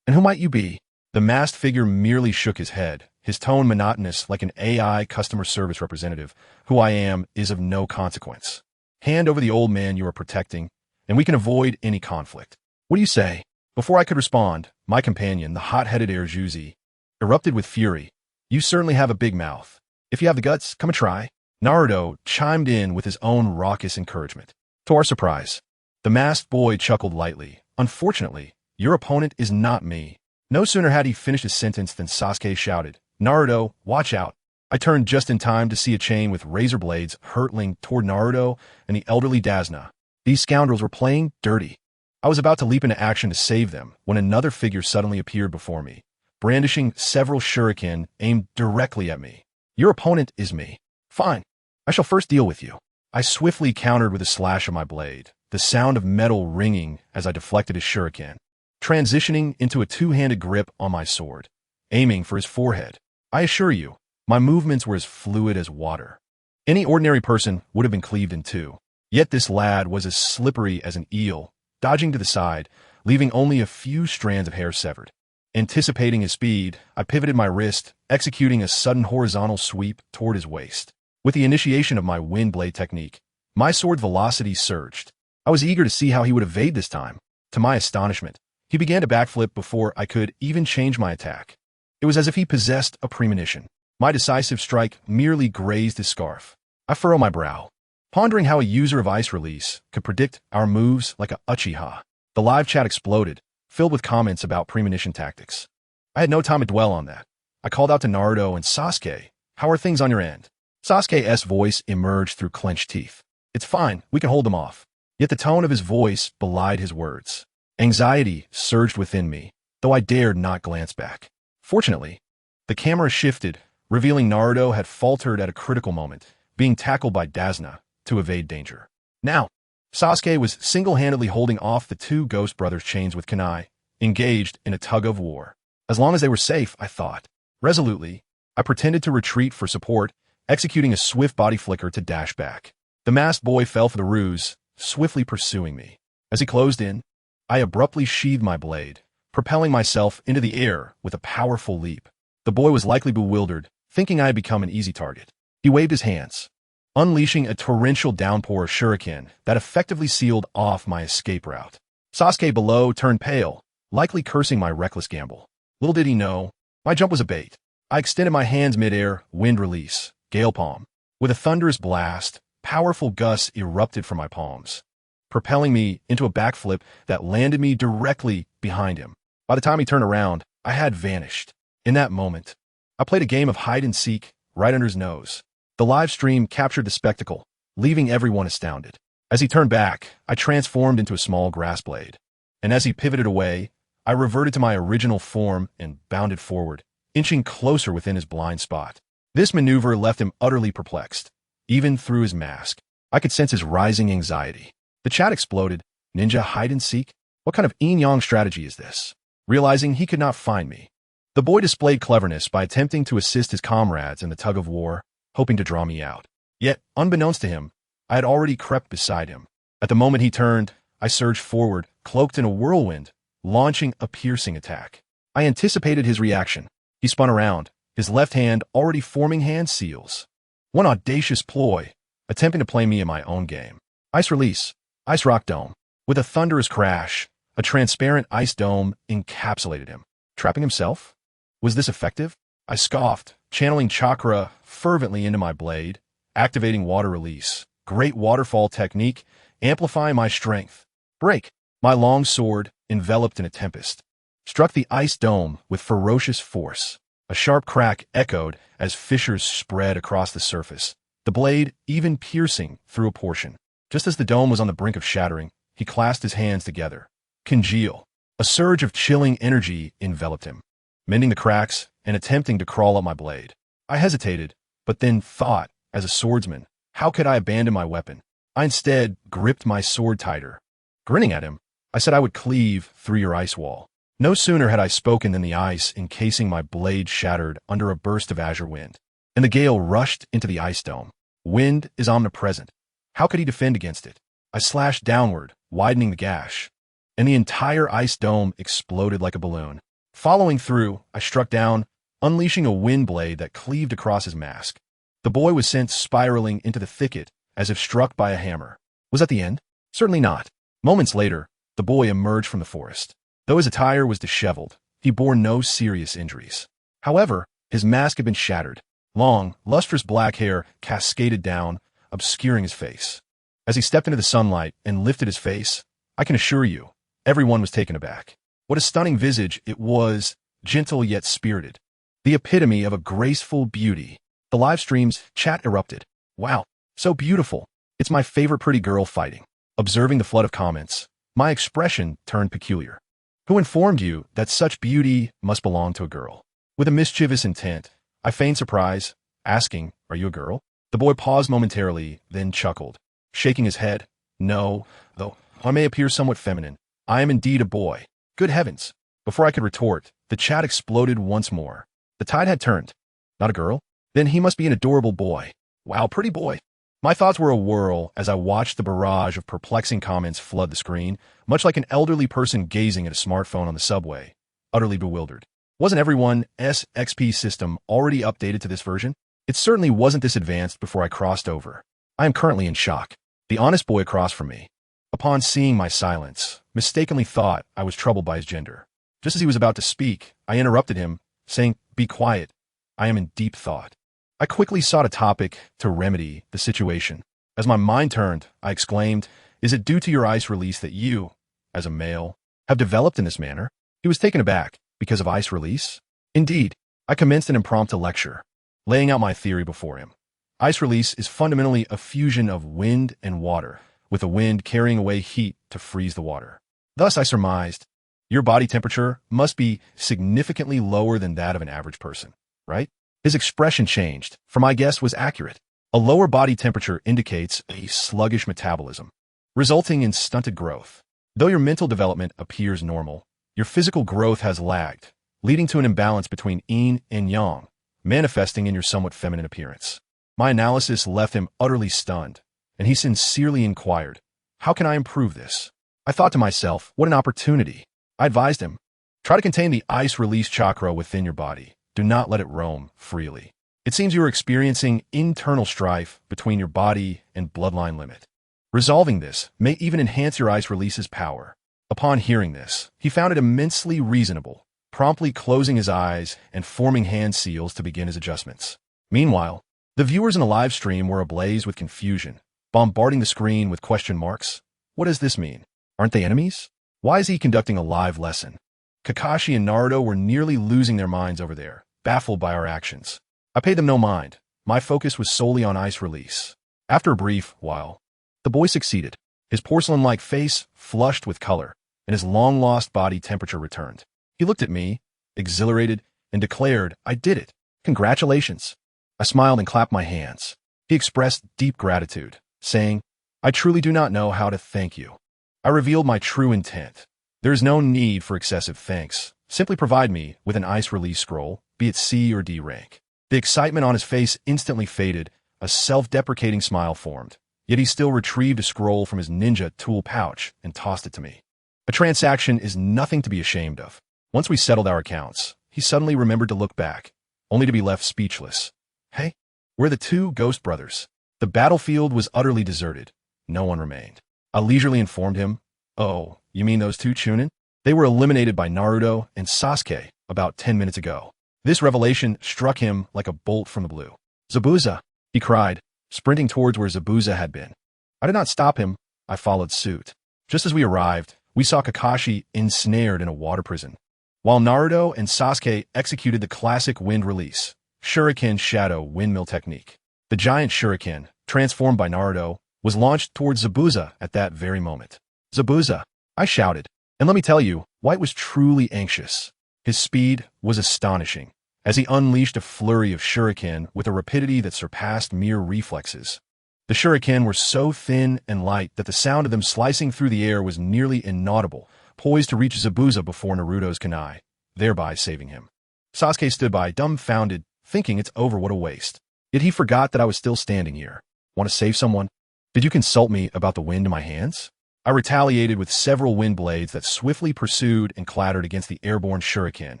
"And who might you be?" The masked figure merely shook his head, his tone monotonous like an AI customer service representative. "Who I am is of no consequence. Hand over the old man you are protecting, and we can avoid any conflict. What do you say?" Before I could respond, my companion, the hot-headed Erjuzi, erupted with fury. "You certainly have a big mouth. If you have the guts, come and try." Naruto chimed in with his own raucous encouragement. To our surprise, the masked boy chuckled lightly. "Unfortunately, your opponent is not me." No sooner had he finished his sentence than Sasuke shouted, "Naruto, watch out." I turned just in time to see a chain with razor blades hurtling toward Naruto and the elderly Dasna. These scoundrels were playing dirty. I was about to leap into action to save them when another figure suddenly appeared before me, brandishing several shuriken aimed directly at me. "Your opponent is me. Fine. I shall first deal with you." I swiftly countered with a slash of my blade, the sound of metal ringing as I deflected his shuriken, transitioning into a two-handed grip on my sword, aiming for his forehead. I assure you, my movements were as fluid as water. Any ordinary person would have been cleaved in two. Yet this lad was as slippery as an eel, dodging to the side, leaving only a few strands of hair severed. Anticipating his speed, I pivoted my wrist, executing a sudden horizontal sweep toward his waist. With the initiation of my wind blade technique, my sword velocity surged. I was eager to see how he would evade this time. To my astonishment, he began to backflip before I could even change my attack. It was as if he possessed a premonition. My decisive strike merely grazed his scarf. I furrowed my brow, pondering how a user of ice release could predict our moves like a Uchiha. The live chat exploded, filled with comments about premonition tactics. I had no time to dwell on that. I called out to Naruto and Sasuke, "How are things on your end?" Sasuke's voice emerged through clenched teeth. "It's fine, we can hold them off." Yet the tone of his voice belied his words. Anxiety surged within me, though I dared not glance back. Fortunately, the camera shifted, revealing Naruto had faltered at a critical moment, being tackled by Dasna to evade danger. Now, Sasuke was single-handedly holding off the two Ghost Brothers' chains with kunai, engaged in a tug-of-war. As long as they were safe, I thought. Resolutely, I pretended to retreat for support, executing a swift body flicker to dash back. The masked boy fell for the ruse, swiftly pursuing me. As he closed in, I abruptly sheathed my blade, propelling myself into the air with a powerful leap. The boy was likely bewildered, thinking I had become an easy target. He waved his hands, unleashing a torrential downpour of shuriken that effectively sealed off my escape route. Sasuke below turned pale, likely cursing my reckless gamble. Little did he know, my jump was a bait. I extended my hands midair, wind release, gale palm. With a thunderous blast, powerful gusts erupted from my palms, propelling me into a backflip that landed me directly behind him. By the time he turned around, I had vanished. In that moment, I played a game of hide-and-seek right under his nose. The live stream captured the spectacle, leaving everyone astounded. As he turned back, I transformed into a small grass blade. And as he pivoted away, I reverted to my original form and bounded forward, inching closer within his blind spot. This maneuver left him utterly perplexed. Even through his mask, I could sense his rising anxiety. The chat exploded. "Ninja hide-and-seek? What kind of yin-yang strategy is this?" Realizing he could not find me, the boy displayed cleverness by attempting to assist his comrades in the tug-of-war, hoping to draw me out. Yet, unbeknownst to him, I had already crept beside him. At the moment he turned, I surged forward, cloaked in a whirlwind, launching a piercing attack. I anticipated his reaction. He spun around, his left hand already forming hand seals. One audacious ploy, attempting to play me in my own game. Ice release, ice rock dome. With a thunderous crash, a transparent ice dome encapsulated him. Trapping himself? Was this effective? I scoffed, channeling chakra fervently into my blade, activating water release, great waterfall technique, amplifying my strength. Break! My long sword, enveloped in a tempest, struck the ice dome with ferocious force. A sharp crack echoed as fissures spread across the surface, the blade even piercing through a portion. Just as the dome was on the brink of shattering, he clasped his hands together. Congeal. A surge of chilling energy enveloped him, mending the cracks and attempting to crawl up my blade. I hesitated, but then thought, as a swordsman, how could I abandon my weapon? I instead gripped my sword tighter. Grinning at him, I said I would cleave through your ice wall. No sooner had I spoken than the ice encasing my blade shattered under a burst of azure wind, and the gale rushed into the ice dome. Wind is omnipresent. How could he defend against it? I slashed downward, widening the gash, and the entire ice dome exploded like a balloon. Following through, I struck down, unleashing a wind blade that cleaved across his mask. The boy was sent spiraling into the thicket as if struck by a hammer. Was that the end? Certainly not. Moments later, the boy emerged from the forest. Though his attire was disheveled, he bore no serious injuries. However, his mask had been shattered. Long, lustrous black hair cascaded down, obscuring his face. As he stepped into the sunlight and lifted his face, I can assure you, everyone was taken aback. What a stunning visage it was, gentle yet spirited. The epitome of a graceful beauty. The live stream's chat erupted. Wow, so beautiful. It's my favorite pretty girl fighting. Observing the flood of comments, my expression turned peculiar. Who informed you that such beauty must belong to a girl? With a mischievous intent, I feigned surprise, asking, "Are you a girl?" The boy paused momentarily, then chuckled, shaking his head. "No, though I may appear somewhat feminine. I am indeed a boy." Good heavens! Before I could retort, the chat exploded once more. The tide had turned. Not a girl? Then he must be an adorable boy. Wow, pretty boy. My thoughts were a whirl as I watched the barrage of perplexing comments flood the screen, much like an elderly person gazing at a smartphone on the subway, utterly bewildered. Wasn't everyone's XP system already updated to this version? It certainly wasn't this advanced before I crossed over. I am currently in shock. The honest boy across from me, upon seeing my silence, mistakenly thought I was troubled by his gender. Just as he was about to speak, I interrupted him, saying, "Be quiet. I am in deep thought." I quickly sought a topic to remedy the situation. As my mind turned, I exclaimed, "Is it due to your ice release that you, as a male, have developed in this manner?" He was taken aback. Because of ice release? Indeed, I commenced an impromptu lecture, laying out my theory before him. Ice release is fundamentally a fusion of wind and water, with the wind carrying away heat to freeze the water. Thus, I surmised, your body temperature must be significantly lower than that of an average person, right? His expression changed, for my guess was accurate. A lower body temperature indicates a sluggish metabolism, resulting in stunted growth. Though your mental development appears normal, your physical growth has lagged, leading to an imbalance between yin and yang, manifesting in your somewhat feminine appearance. My analysis left him utterly stunned, and he sincerely inquired, "How can I improve this?" I thought to myself, what an opportunity. I advised him, try to contain the ice release chakra within your body. Do not let it roam freely. It seems you are experiencing internal strife between your body and bloodline limit. Resolving this may even enhance your ice release's power. Upon hearing this, he found it immensely reasonable, promptly closing his eyes and forming hand seals to begin his adjustments. Meanwhile, the viewers in the live stream were ablaze with confusion, bombarding the screen with question marks. What does this mean? Aren't they enemies? Why is he conducting a live lesson? Kakashi and Naruto were nearly losing their minds over there, baffled by our actions. I paid them no mind. My focus was solely on ice release. After a brief while, the boy succeeded. His porcelain-like face flushed with color, and his long-lost body temperature returned. He looked at me, exhilarated, and declared, "I did it. Congratulations." I smiled and clapped my hands. He expressed deep gratitude, saying, "I truly do not know how to thank you." I revealed my true intent. There is no need for excessive thanks. Simply provide me with an ice release scroll, be it C or D rank. The excitement on his face instantly faded, a self-deprecating smile formed. Yet he still retrieved a scroll from his ninja tool pouch and tossed it to me. A transaction is nothing to be ashamed of. Once we settled our accounts, he suddenly remembered to look back, only to be left speechless. Hey, we're the two ghost brothers. The battlefield was utterly deserted. No one remained. I leisurely informed him, "Oh, you mean those two Chunin? They were eliminated by Naruto and Sasuke about 10 minutes ago." This revelation struck him like a bolt from the blue. "Zabuza!" he cried, sprinting towards where Zabuza had been. I did not stop him, I followed suit. Just as we arrived, we saw Kakashi ensnared in a water prison, while Naruto and Sasuke executed the classic wind release, Shuriken Shadow Windmill technique. The giant shuriken, transformed by Naruto, was launched towards Zabuza at that very moment. "Zabuza!" I shouted. And let me tell you, White was truly anxious. His speed was astonishing, as he unleashed a flurry of shuriken with a rapidity that surpassed mere reflexes. The shuriken were so thin and light that the sound of them slicing through the air was nearly inaudible, poised to reach Zabuza before Naruto's kunai, thereby saving him. Sasuke stood by, dumbfounded, thinking it's over, what a waste. Yet he forgot that I was still standing here. Want to save someone? Did you consult me about the wind in my hands? I retaliated with several wind blades that swiftly pursued and clattered against the airborne shuriken,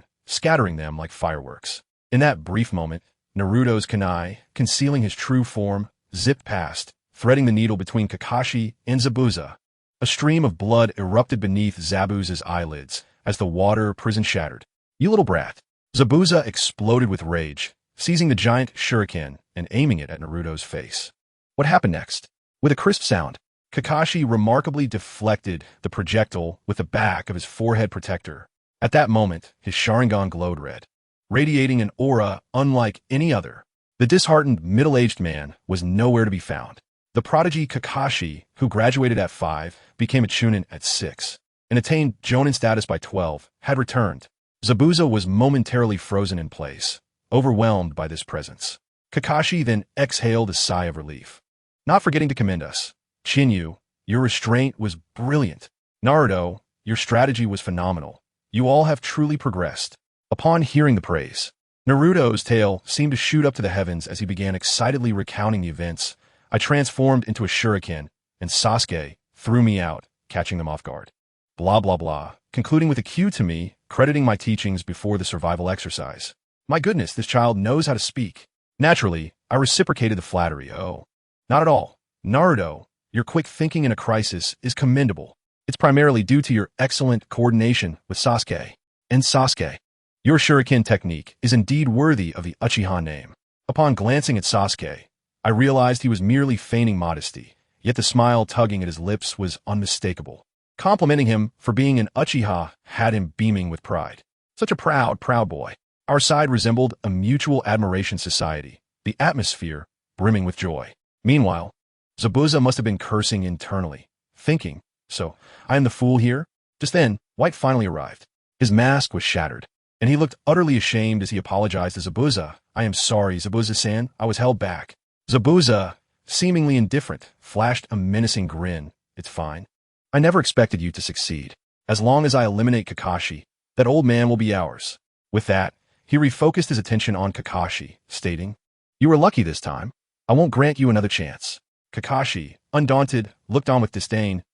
scattering them like fireworks. In that brief moment, Naruto's kunai, concealing his true form, zipped past, threading the needle between Kakashi and Zabuza. A stream of blood erupted beneath Zabuza's eyelids as the water prison shattered. "You little brat!" Zabuza exploded with rage, seizing the giant shuriken and aiming it at Naruto's face. What happened next? With a crisp sound, Kakashi remarkably deflected the projectile with the back of his forehead protector. At that moment, his Sharingan glowed red, radiating an aura unlike any other. The disheartened, middle-aged man was nowhere to be found. The prodigy Kakashi, who graduated at 5, became a Chunin at 6, and attained Jonin status by 12, had returned. Zabuza was momentarily frozen in place, overwhelmed by this presence. Kakashi then exhaled a sigh of relief. "Not forgetting to commend us. Chinyu, your restraint was brilliant. Naruto, your strategy was phenomenal. You all have truly progressed." Upon hearing the praise, Naruto's tail seemed to shoot up to the heavens as he began excitedly recounting the events. I transformed into a shuriken, and Sasuke threw me out, catching them off guard. Blah blah blah, concluding with a cue to me, crediting my teachings before the survival exercise. My goodness, this child knows how to speak. Naturally, I reciprocated the flattery. "Oh, not at all. Naruto, your quick thinking in a crisis is commendable. It's primarily due to your excellent coordination with Sasuke. And Sasuke, your shuriken technique is indeed worthy of the Uchiha name." Upon glancing at Sasuke, I realized he was merely feigning modesty, yet the smile tugging at his lips was unmistakable. Complimenting him for being an Uchiha had him beaming with pride. Such a proud boy. Our side resembled a mutual admiration society, the atmosphere brimming with joy. Meanwhile, Zabuza must have been cursing internally, thinking, "So, I am the fool here?" Just then, White finally arrived. His mask was shattered, and he looked utterly ashamed as he apologized to Zabuza. "I am sorry, Zabuza-san, I was held back." Zabuza, seemingly indifferent, flashed a menacing grin. "It's fine. I never expected you to succeed. As long as I eliminate Kakashi, that old man will be ours." With that, he refocused his attention on Kakashi, stating, "You were lucky this time. I won't grant you another chance." Kakashi, undaunted, looked on with disdain.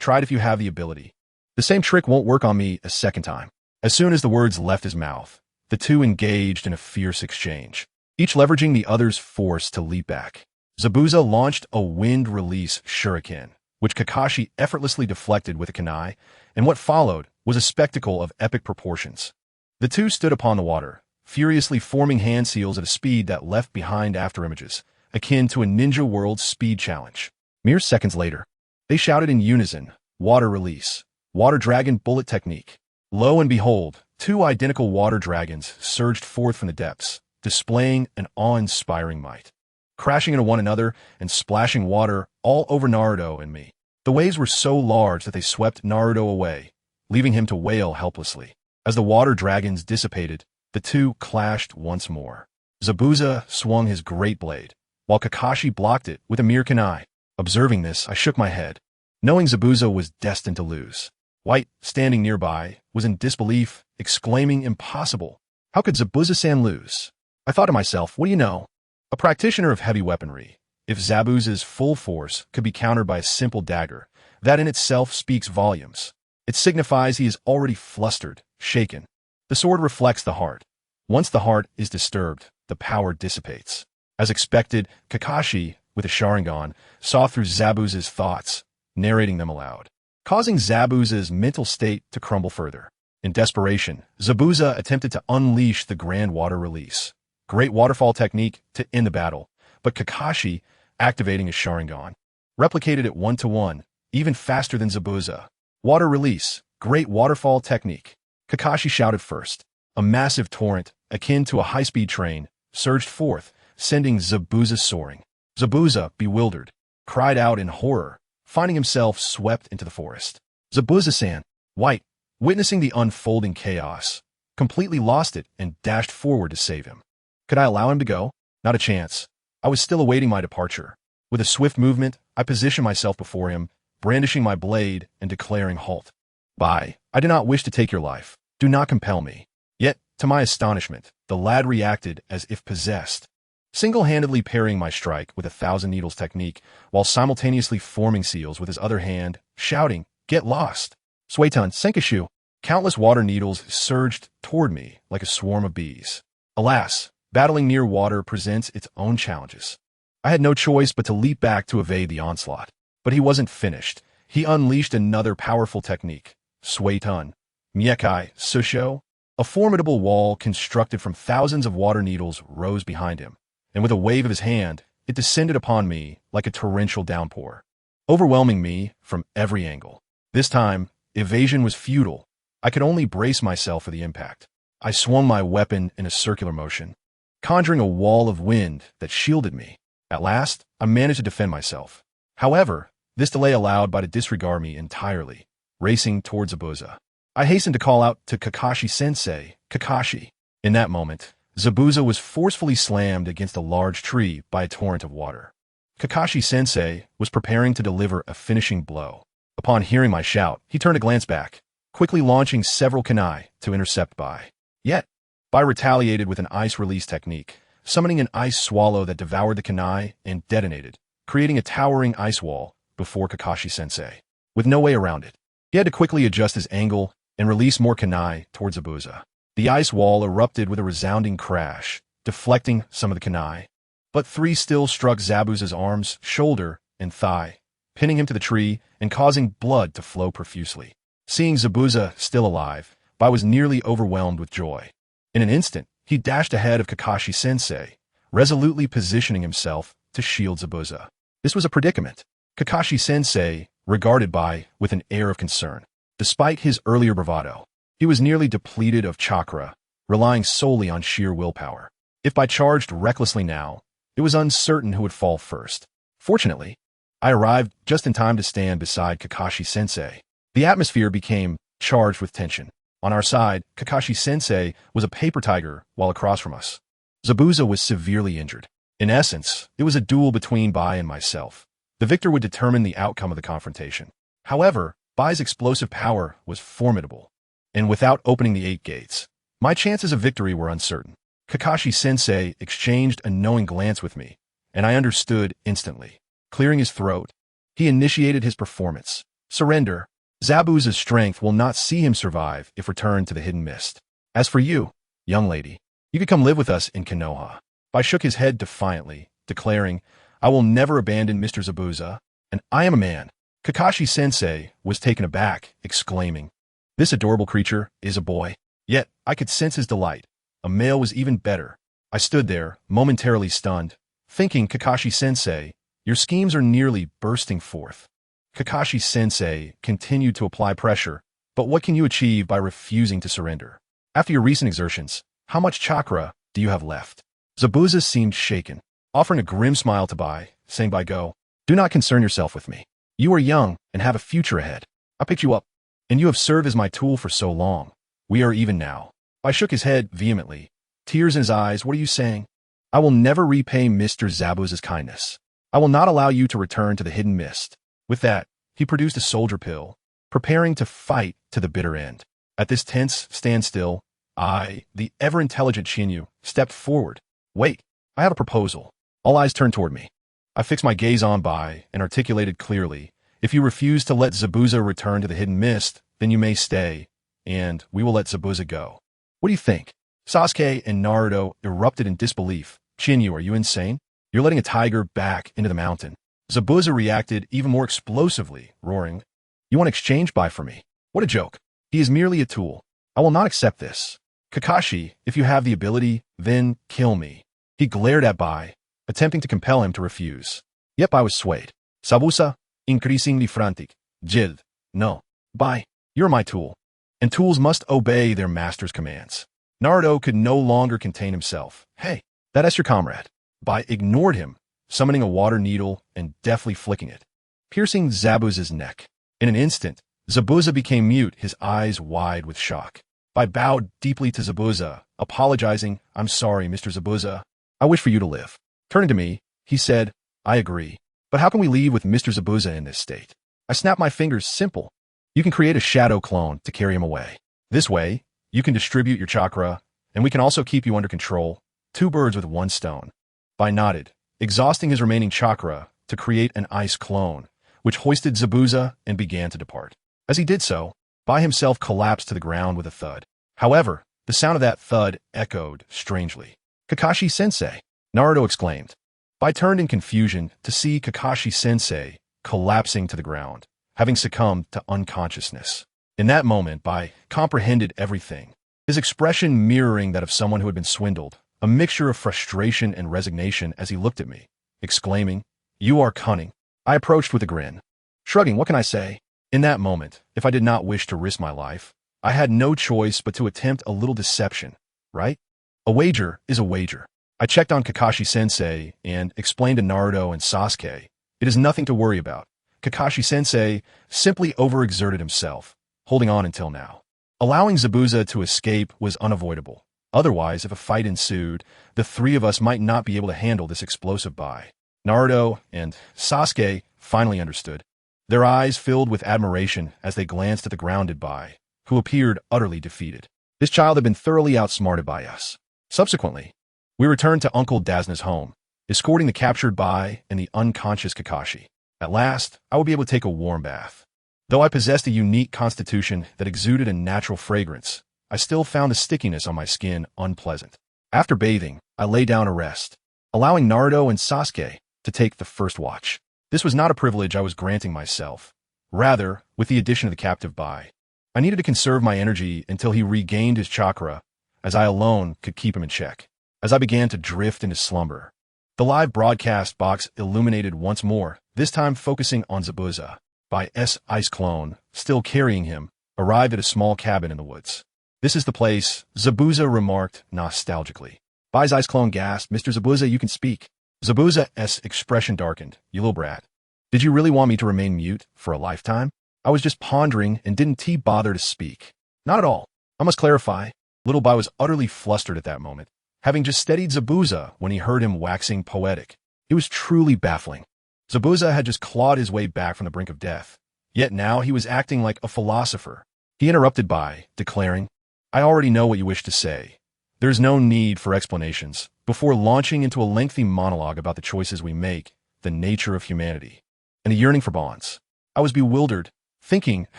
"Try it if you have the ability. The same trick won't work on me a second time." As soon as the words left his mouth, the two engaged in a fierce exchange, each leveraging the other's force to leap back. Zabuza launched a wind release shuriken, which Kakashi effortlessly deflected with a kunai, and what followed was a spectacle of epic proportions. The two stood upon the water, furiously forming hand seals at a speed that left behind afterimages, akin to a Ninja World speed challenge. Mere seconds later, they shouted in unison, "Water release, water dragon bullet technique." Lo and behold, two identical water dragons surged forth from the depths, displaying an awe-inspiring might, crashing into one another and splashing water all over Naruto and me. The waves were so large that they swept Naruto away, leaving him to wail helplessly. As the water dragons dissipated, the two clashed once more. Zabuza swung his great blade, while Kakashi blocked it with a mere kunai. Observing this, I shook my head, knowing Zabuza was destined to lose. White, standing nearby, was in disbelief, exclaiming, "Impossible! How could Zabuza-san lose?" I thought to myself, what do you know? A practitioner of heavy weaponry. If Zabuza's full force could be countered by a simple dagger, that in itself speaks volumes. It signifies he is already flustered, shaken. The sword reflects the heart. Once the heart is disturbed, the power dissipates. As expected, Kakashi, with a Sharingan, saw through Zabuza's thoughts, narrating them aloud, causing Zabuza's mental state to crumble further. In desperation, Zabuza attempted to unleash the Grand Water Release, great waterfall technique, to end the battle, but Kakashi, activating his Sharingan, replicated it 1-to-1, even faster than Zabuza. Water release, great waterfall technique. Kakashi shouted first. A massive torrent, akin to a high-speed train, surged forth, sending Zabuza soaring. Zabuza, bewildered, cried out in horror, finding himself swept into the forest. Zabuza-san, white, witnessing the unfolding chaos, completely lost it and dashed forward to save him. Could I allow him to go? Not a chance. I was still awaiting my departure. With a swift movement, I positioned myself before him, brandishing my blade and declaring halt. Bye. I do not wish to take your life. Do not compel me. Yet, to my astonishment, the lad reacted as if possessed, single-handedly parrying my strike with 1,000 needles technique, while simultaneously forming seals with his other hand, shouting, "Get lost!" Suiton, Senkishu. Countless water needles surged toward me like a swarm of bees. Alas, battling near water presents its own challenges. I had no choice but to leap back to evade the onslaught. But he wasn't finished. He unleashed another powerful technique, Suiton, Miekai, Susho. A formidable wall constructed from thousands of water needles rose behind him, and with a wave of his hand, it descended upon me like a torrential downpour, overwhelming me from every angle. This time, evasion was futile. I could only brace myself for the impact. I swung my weapon in a circular motion, conjuring a wall of wind that shielded me. At last, I managed to defend myself. However, this delay allowed Bai to disregard me entirely, racing towards Zabuza. I hastened to call out to Kakashi-sensei, "Kakashi." In that moment, Zabuza was forcefully slammed against a large tree by a torrent of water. Kakashi-sensei was preparing to deliver a finishing blow. Upon hearing my shout, he turned to glance back, quickly launching several kunai to intercept Bai. Yet, Bai retaliated with an ice release technique, summoning an ice swallow that devoured the kunai and detonated, creating a towering ice wall before Kakashi-sensei. With no way around it, he had to quickly adjust his angle and release more kunai towards Zabuza. The ice wall erupted with a resounding crash, deflecting some of the kunai. But three still struck Zabuza's arms, shoulder, and thigh, pinning him to the tree and causing blood to flow profusely. Seeing Zabuza still alive, Bai was nearly overwhelmed with joy. In an instant, he dashed ahead of Kakashi-sensei, resolutely positioning himself to shield Zabuza. This was a predicament. Kakashi-sensei regarded Bai with an air of concern. Despite his earlier bravado, he was nearly depleted of chakra, relying solely on sheer willpower. If Bai charged recklessly now, it was uncertain who would fall first. Fortunately, I arrived just in time to stand beside Kakashi-sensei. The atmosphere became charged with tension. On our side, Kakashi-sensei was a paper tiger, while across from us, Zabuza was severely injured. In essence, it was a duel between Bai and myself. The victor would determine the outcome of the confrontation. However, Bai's explosive power was formidable, and without opening the 8 gates, my chances of victory were uncertain. Kakashi-sensei exchanged a knowing glance with me, and I understood instantly. Clearing his throat, he initiated his performance. Surrender. Zabuza's strength will not see him survive if returned to the hidden mist. As for you, young lady, you could come live with us in Konoha. Bai shook his head defiantly, declaring, "I will never abandon Mr. Zabuza, and I am a man." Kakashi-sensei was taken aback, exclaiming, "This adorable creature is a boy." Yet, I could sense his delight. A male was even better. I stood there, momentarily stunned, thinking, Kakashi-sensei, your schemes are nearly bursting forth. Kakashi-sensei continued to apply pressure, but what can you achieve by refusing to surrender? After your recent exertions, how much chakra do you have left? Zabuza seemed shaken, offering a grim smile to Bai, saying, "Bai, go. Do not concern yourself with me. You are young and have a future ahead. I picked you up, and you have served as my tool for so long. We are even now." Bai shook his head vehemently, tears in his eyes. "What are you saying? I will never repay Mr. Zabuza's kindness. I will not allow you to return to the hidden mist." With that, he produced a soldier pill, preparing to fight to the bitter end. At this tense standstill, I, the ever-intelligent Chinyu, stepped forward. "Wait, I have a proposal." All eyes turned toward me. I fixed my gaze on Bai and articulated clearly, "If you refuse to let Zabuza return to the hidden mist, then you may stay, and we will let Zabuza go. What do you think?" Sasuke and Naruto erupted in disbelief. "Chinyu, are you insane? You're letting a tiger back into the mountain." Zabuza reacted even more explosively, roaring, "You want to exchange Bai for me? What a joke. He is merely a tool. I will not accept this. Kakashi, if you have the ability, then kill me." He glared at Bai, attempting to compel him to refuse. Yet Bai was swayed. Sabusa, increasingly frantic. Jid, no. Bye. You're my tool. And tools must obey their master's commands. Naruto could no longer contain himself. Hey, that's your comrade. Bai ignored him, summoning a water needle and deftly flicking it, piercing Zabuza's neck. In an instant, Zabuza became mute, his eyes wide with shock. Bai bowed deeply to Zabuza, apologizing. I'm sorry, Mr. Zabuza. I wish for you to live. Turning to me, he said, I agree. But how can we leave with Mr. Zabuza in this state? I snapped my fingers. Simple. You can create a shadow clone to carry him away. This way, you can distribute your chakra, and we can also keep you under control. 2 birds with 1 stone. Bai nodded, exhausting his remaining chakra to create an ice clone, which hoisted Zabuza and began to depart. As he did so, Bai himself collapsed to the ground with a thud. However, the sound of that thud echoed strangely. Kakashi-sensei, Naruto exclaimed. Bai turned in confusion to see Kakashi-sensei collapsing to the ground, having succumbed to unconsciousness. In that moment, Bai comprehended everything, his expression mirroring that of someone who had been swindled, a mixture of frustration and resignation as he looked at me, exclaiming, You are cunning. I approached with a grin. Shrugging, what can I say? In that moment, if I did not wish to risk my life, I had no choice but to attempt a little deception, right? A wager is a wager. I checked on Kakashi-sensei and explained to Naruto and Sasuke, it is nothing to worry about. Kakashi-sensei simply overexerted himself, holding on until now. Allowing Zabuza to escape was unavoidable. Otherwise, if a fight ensued, the 3 of us might not be able to handle this explosive Bai. Naruto and Sasuke finally understood. Their eyes filled with admiration as they glanced at the grounded Bai, who appeared utterly defeated. This child had been thoroughly outsmarted by us. Subsequently, we returned to Uncle Dazna's home, escorting the captured Bai and the unconscious Kakashi. At last, I would be able to take a warm bath. Though I possessed a unique constitution that exuded a natural fragrance, I still found the stickiness on my skin unpleasant. After bathing, I lay down to rest, allowing Naruto and Sasuke to take the first watch. This was not a privilege I was granting myself. Rather, with the addition of the captive Bai, I needed to conserve my energy until he regained his chakra, as I alone could keep him in check. As I began to drift into slumber, the live broadcast box illuminated once more, this time focusing on Zabuza. Bai's ice clone, still carrying him, arrived at a small cabin in the woods. This is the place, Zabuza remarked nostalgically. Bai's ice clone gasped, Mr. Zabuza, you can speak. Zabuza's expression darkened. You little brat. Did you really want me to remain mute for a lifetime? I was just pondering and didn't bother to speak. Not at all. I must clarify. Little Bai was utterly flustered at that moment, having just steadied Zabuza when he heard him waxing poetic. It was truly baffling. Zabuza had just clawed his way back from the brink of death, yet now he was acting like a philosopher. He interrupted Bai, declaring, I already know what you wish to say. There's no need for explanations, before launching into a lengthy monologue about the choices we make, the nature of humanity, and a yearning for bonds. I was bewildered, thinking,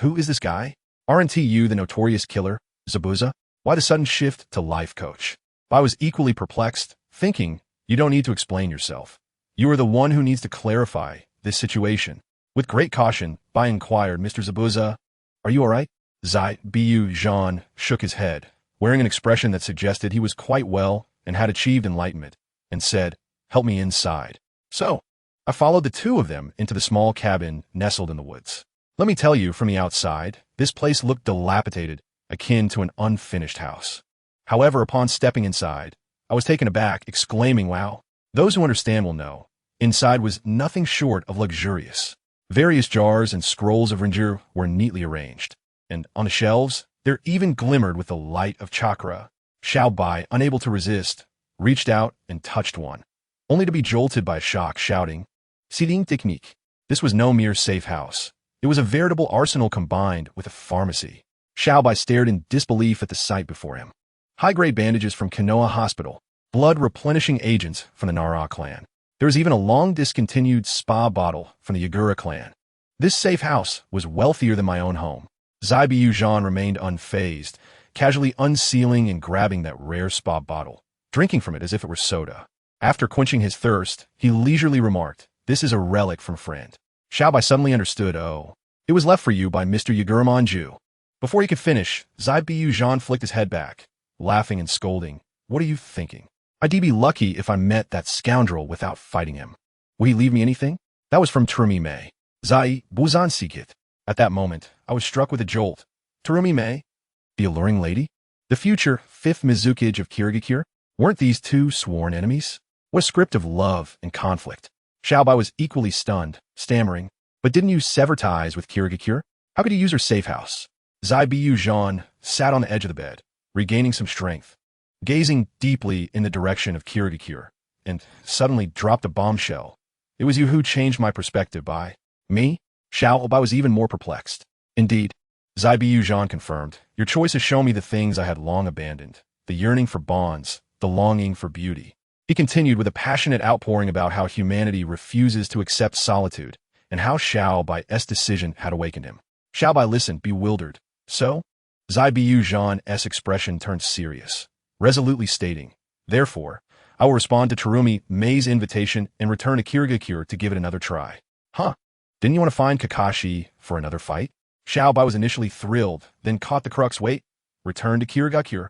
who is this guy? Aren't you the notorious killer, Zabuza? Why the sudden shift to life coach? I was equally perplexed, thinking, you don't need to explain yourself. You are the one who needs to clarify this situation. With great caution, Bai inquired, Mr. Zabuza, are you all right? Zai Bu Zhan shook his head, wearing an expression that suggested he was quite well and had achieved enlightenment, and said, help me inside. So, I followed the 2 of them into the small cabin nestled in the woods. Let me tell you, from the outside, this place looked dilapidated, akin to an unfinished house. However, upon stepping inside, I was taken aback, exclaiming, wow. Those who understand will know. Inside was nothing short of luxurious. Various jars and scrolls of Rinju were neatly arranged, and on the shelves, there even glimmered with the light of chakra. Xiao Bai, unable to resist, reached out and touched one, only to be jolted by a shock, shouting, Seeding technique. This was no mere safe house. It was a veritable arsenal combined with a pharmacy. Xiao Bai stared in disbelief at the sight before him. High-grade bandages from Konoha Hospital, blood-replenishing agents from the Nara clan. There was even a long-discontinued spa bottle from the Yagura clan. This safe house was wealthier than my own home. Zai Bu Zhan remained unfazed, casually unsealing and grabbing that rare spa bottle, drinking from it as if it were soda. After quenching his thirst, he leisurely remarked, this is a relic from friend. Xiao Bai suddenly understood, oh, it was left for you by Mr. Yagura. Before he could finish, Zai Bu Zhan flicked his head back, laughing and scolding, what are you thinking? I'd be lucky if I met that scoundrel without fighting him. Will he leave me anything? That was from Terumi Mei. Zai Buzan Sikit. At that moment, I was struck with a jolt. Terumi Mei? The alluring lady? The future fifth Mizukage of Kirigakure? Weren't these two sworn enemies? What a script of love and conflict. Xiaobai was equally stunned, stammering. But didn't you sever ties with Kirigakure? How could you use her safe house? Zai Biyu Zhan sat on the edge of the bed, regaining some strength, gazing deeply in the direction of Kirigakure, and suddenly dropped a bombshell. It was you who changed my perspective by me? Xiaobai was even more perplexed. Indeed, Zai Biyu Zhan confirmed, your choice has shown me the things I had long abandoned, the yearning for bonds, the longing for beauty. He continued with a passionate outpouring about how humanity refuses to accept solitude, and how Xiaobai's decision had awakened him. Xiaobai listened, bewildered. So? Zai Biyu Zhan's expression turned serious, resolutely stating, therefore, I will respond to Terumi Mei's invitation and return to Kirigakure to give it another try. Huh? Didn't you want to find Kakashi for another fight? Xiaobai was initially thrilled, then caught the crux. Wait, return to Kirigakure?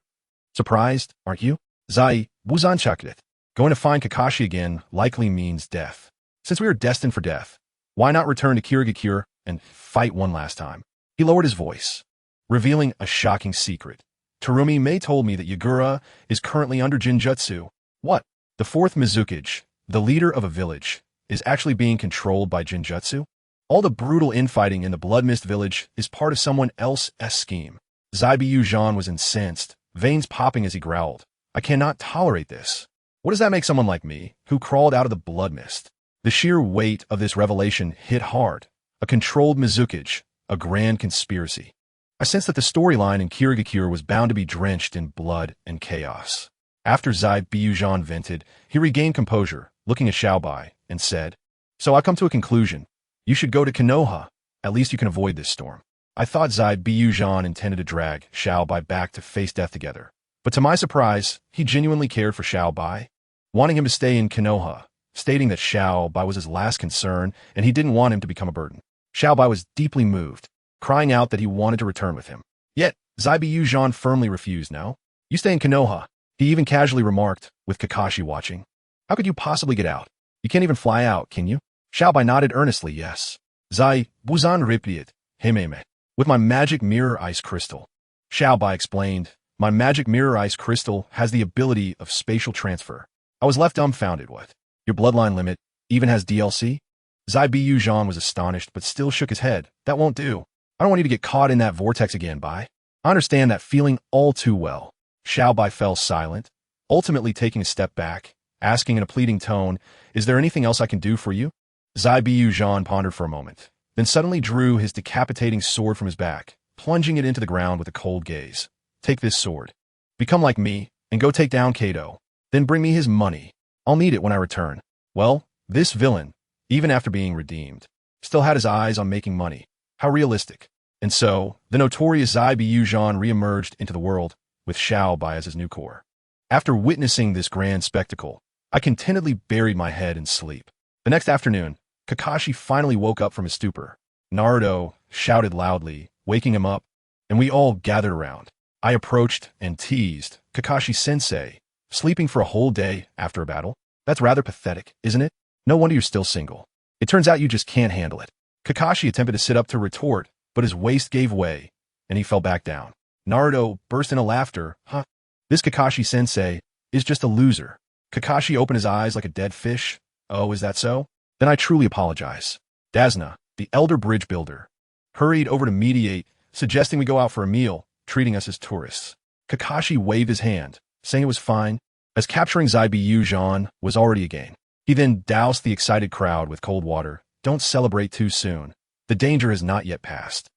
Surprised, aren't you? Zai Buzan Chakret. Going to find Kakashi again likely means death. Since we are destined for death, why not return to Kirigakure and fight one last time? He lowered his voice, revealing a shocking secret. Terumi Mei told me that Yagura is currently under Jinjutsu. What? The fourth Mizukage, the leader of a village, is actually being controlled by Jinjutsu? All the brutal infighting in the Blood Mist village is part of someone else's scheme. Zai Biyu Zhan was incensed, veins popping as he growled. I cannot tolerate this. What does that make someone like me, who crawled out of the Blood Mist? The sheer weight of this revelation hit hard. A controlled Mizukage, a grand conspiracy. I sensed that the storyline in Kirigakure was bound to be drenched in blood and chaos. After Zai Biyu Zhan vented, he regained composure, looking at Xiaobai, and said, So I come to a conclusion. You should go to Konoha. At least you can avoid this storm. I thought Zai Biyu Zhan intended to drag Xiaobai back to face death together. But to my surprise, he genuinely cared for Xiaobai, wanting him to stay in Konoha, stating that Xiaobai was his last concern and he didn't want him to become a burden. Xiaobai was deeply moved, crying out that he wanted to return with him. Yet, Zai Biyu Zhan firmly refused. No, you stay in Konoha. He even casually remarked, with Kakashi watching. How could you possibly get out? You can't even fly out, can you? Xiaobai nodded earnestly, yes. Zai Buzan Ripiet, Himeme. With my magic mirror ice crystal. Xiaobai explained, my magic mirror ice crystal has the ability of spatial transfer. I was left dumbfounded. What? Your bloodline limit even has DLC? Zai Biyu Zhan was astonished, but still shook his head. That won't do. I don't want you to get caught in that vortex again, Bai. I understand that feeling all too well. Xiaobai fell silent, ultimately taking a step back, asking in a pleading tone, is there anything else I can do for you? Zai Biyu Zhan pondered for a moment, then suddenly drew his decapitating sword from his back, plunging it into the ground with a cold gaze. Take this sword. Become like me, and go take down Kato. Then bring me his money. I'll need it when I return. Well, this villain, even after being redeemed, still had his eyes on making money. How realistic. And so, the notorious Zai Biyu Zhan re-emerged into the world, with Xiaobai as his new core. After witnessing this grand spectacle, I contentedly buried my head in sleep. The next afternoon, Kakashi finally woke up from his stupor. Naruto shouted loudly, waking him up, and we all gathered around. I approached and teased, Kakashi-sensei, sleeping for a whole day after a battle? That's rather pathetic, isn't it? No wonder you're still single. It turns out you just can't handle it. Kakashi attempted to sit up to retort, but his waist gave way, and he fell back down. Naruto burst into laughter. Huh? This Kakashi-sensei is just a loser. Kakashi opened his eyes like a dead fish. Oh, is that so? Then I truly apologize. Dasna, the elder bridge builder, hurried over to mediate, suggesting we go out for a meal, treating us as tourists. Kakashi waved his hand, saying it was fine, as capturing Zai Biyu Zhan was already a gain. He then doused the excited crowd with cold water. Don't celebrate too soon. The danger has not yet passed.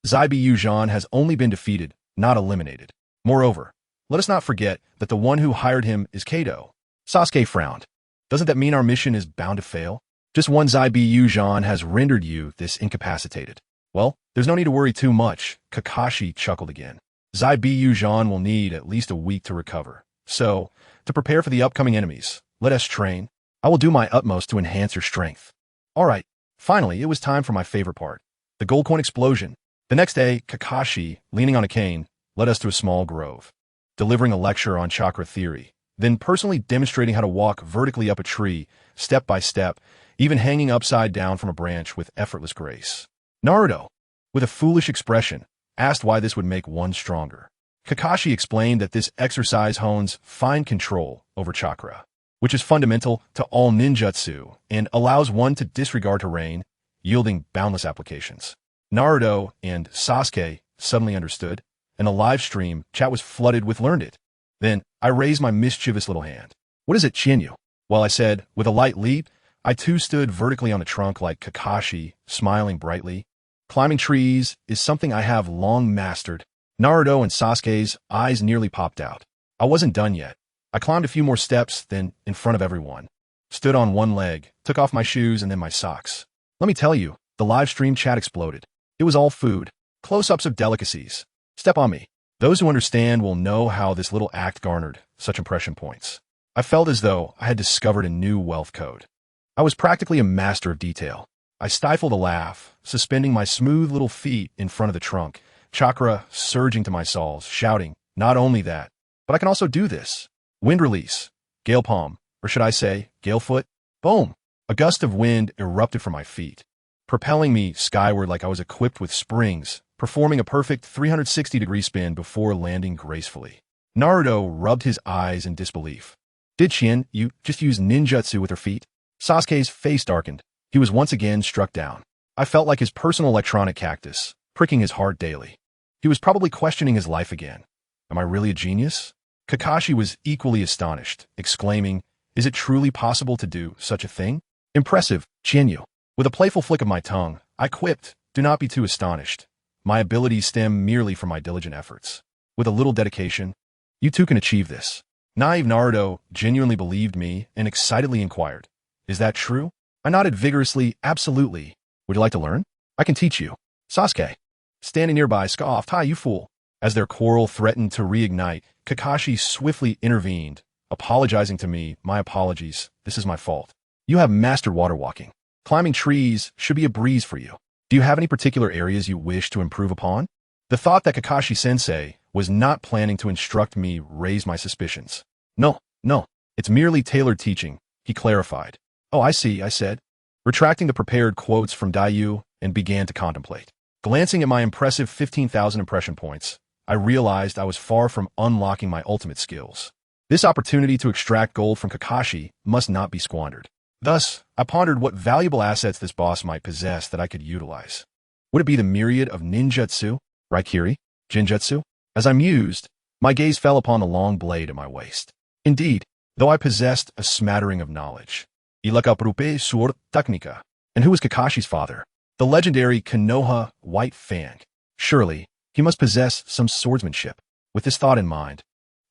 Zai Biyu Zhan has only been defeated, not eliminated. Moreover, let us not forget that the one who hired him is Kato. Sasuke frowned. Doesn't that mean our mission is bound to fail? Just one Zai Biyu Zhan has rendered you this incapacitated. Well, there's no need to worry too much. Kakashi chuckled again. Zai Biyu Zhan will need at least a week to recover. So, to prepare for the upcoming enemies, let us train. I will do my utmost to enhance your strength. All right, finally, it was time for my favorite part, the gold coin explosion. The next day, Kakashi, leaning on a cane, led us to a small grove, delivering a lecture on chakra theory, then personally demonstrating how to walk vertically up a tree, step by step, even hanging upside down from a branch with effortless grace. Naruto, with a foolish expression, asked why this would make one stronger. Kakashi explained that this exercise hones fine control over chakra, which is fundamental to all ninjutsu and allows one to disregard terrain, yielding boundless applications. Naruto and Sasuke suddenly understood, and the live stream chat was flooded with learned it. Then I raised my mischievous little hand. What is it, Chinyu? Well, I said, with a light leap, I too stood vertically on the trunk like Kakashi, smiling brightly. Climbing trees is something I have long mastered. Naruto and Sasuke's eyes nearly popped out. I wasn't done yet. I climbed a few more steps, then in front of everyone. Stood on one leg, took off my shoes and then my socks. Let me tell you, the live stream chat exploded. It was all food, close-ups of delicacies. Step on me. Those who understand will know how this little act garnered such impression points. I felt as though I had discovered a new wealth code. I was practically a master of detail. I stifled a laugh, suspending my smooth little feet in front of the trunk, chakra surging to my soles, shouting, not only that, but I can also do this. Wind release, gale palm, or should I say, gale foot? Boom! A gust of wind erupted from my feet, propelling me skyward like I was equipped with springs, performing a perfect 360-degree spin before landing gracefully. Naruto rubbed his eyes in disbelief. Did Chinyu just use ninjutsu with her feet? Sasuke's face darkened. He was once again struck down. I felt like his personal electronic cactus, pricking his heart daily. He was probably questioning his life again. Am I really a genius? Kakashi was equally astonished, exclaiming, is it truly possible to do such a thing? Impressive, Chinyu. With a playful flick of my tongue, I quipped, do not be too astonished. My abilities stem merely from my diligent efforts. With a little dedication, you too can achieve this. Naive Naruto genuinely believed me and excitedly inquired, is that true? I nodded vigorously, absolutely. Would you like to learn? I can teach you. Sasuke, standing nearby, scoffed, hi, you fool. As their quarrel threatened to reignite, Kakashi swiftly intervened, apologizing to me, my apologies, this is my fault. You have mastered water walking. Climbing trees should be a breeze for you. Do you have any particular areas you wish to improve upon? The thought that Kakashi-sensei was not planning to instruct me raised my suspicions. No, it's merely tailored teaching, he clarified. Oh, I see, I said, retracting the prepared quotes from Dayu and began to contemplate. Glancing at my impressive 15,000 impression points, I realized I was far from unlocking my ultimate skills. This opportunity to extract gold from Kakashi must not be squandered. Thus, I pondered what valuable assets this boss might possess that I could utilize. Would it be the myriad of ninjutsu, raikiri, jinjutsu? As I mused, my gaze fell upon the long blade at my waist. Indeed, though I possessed a smattering of knowledge. Ilakaprupe sword technica. And who was Kakashi's father? The legendary Konoha White Fang. Surely, he must possess some swordsmanship. With this thought in mind,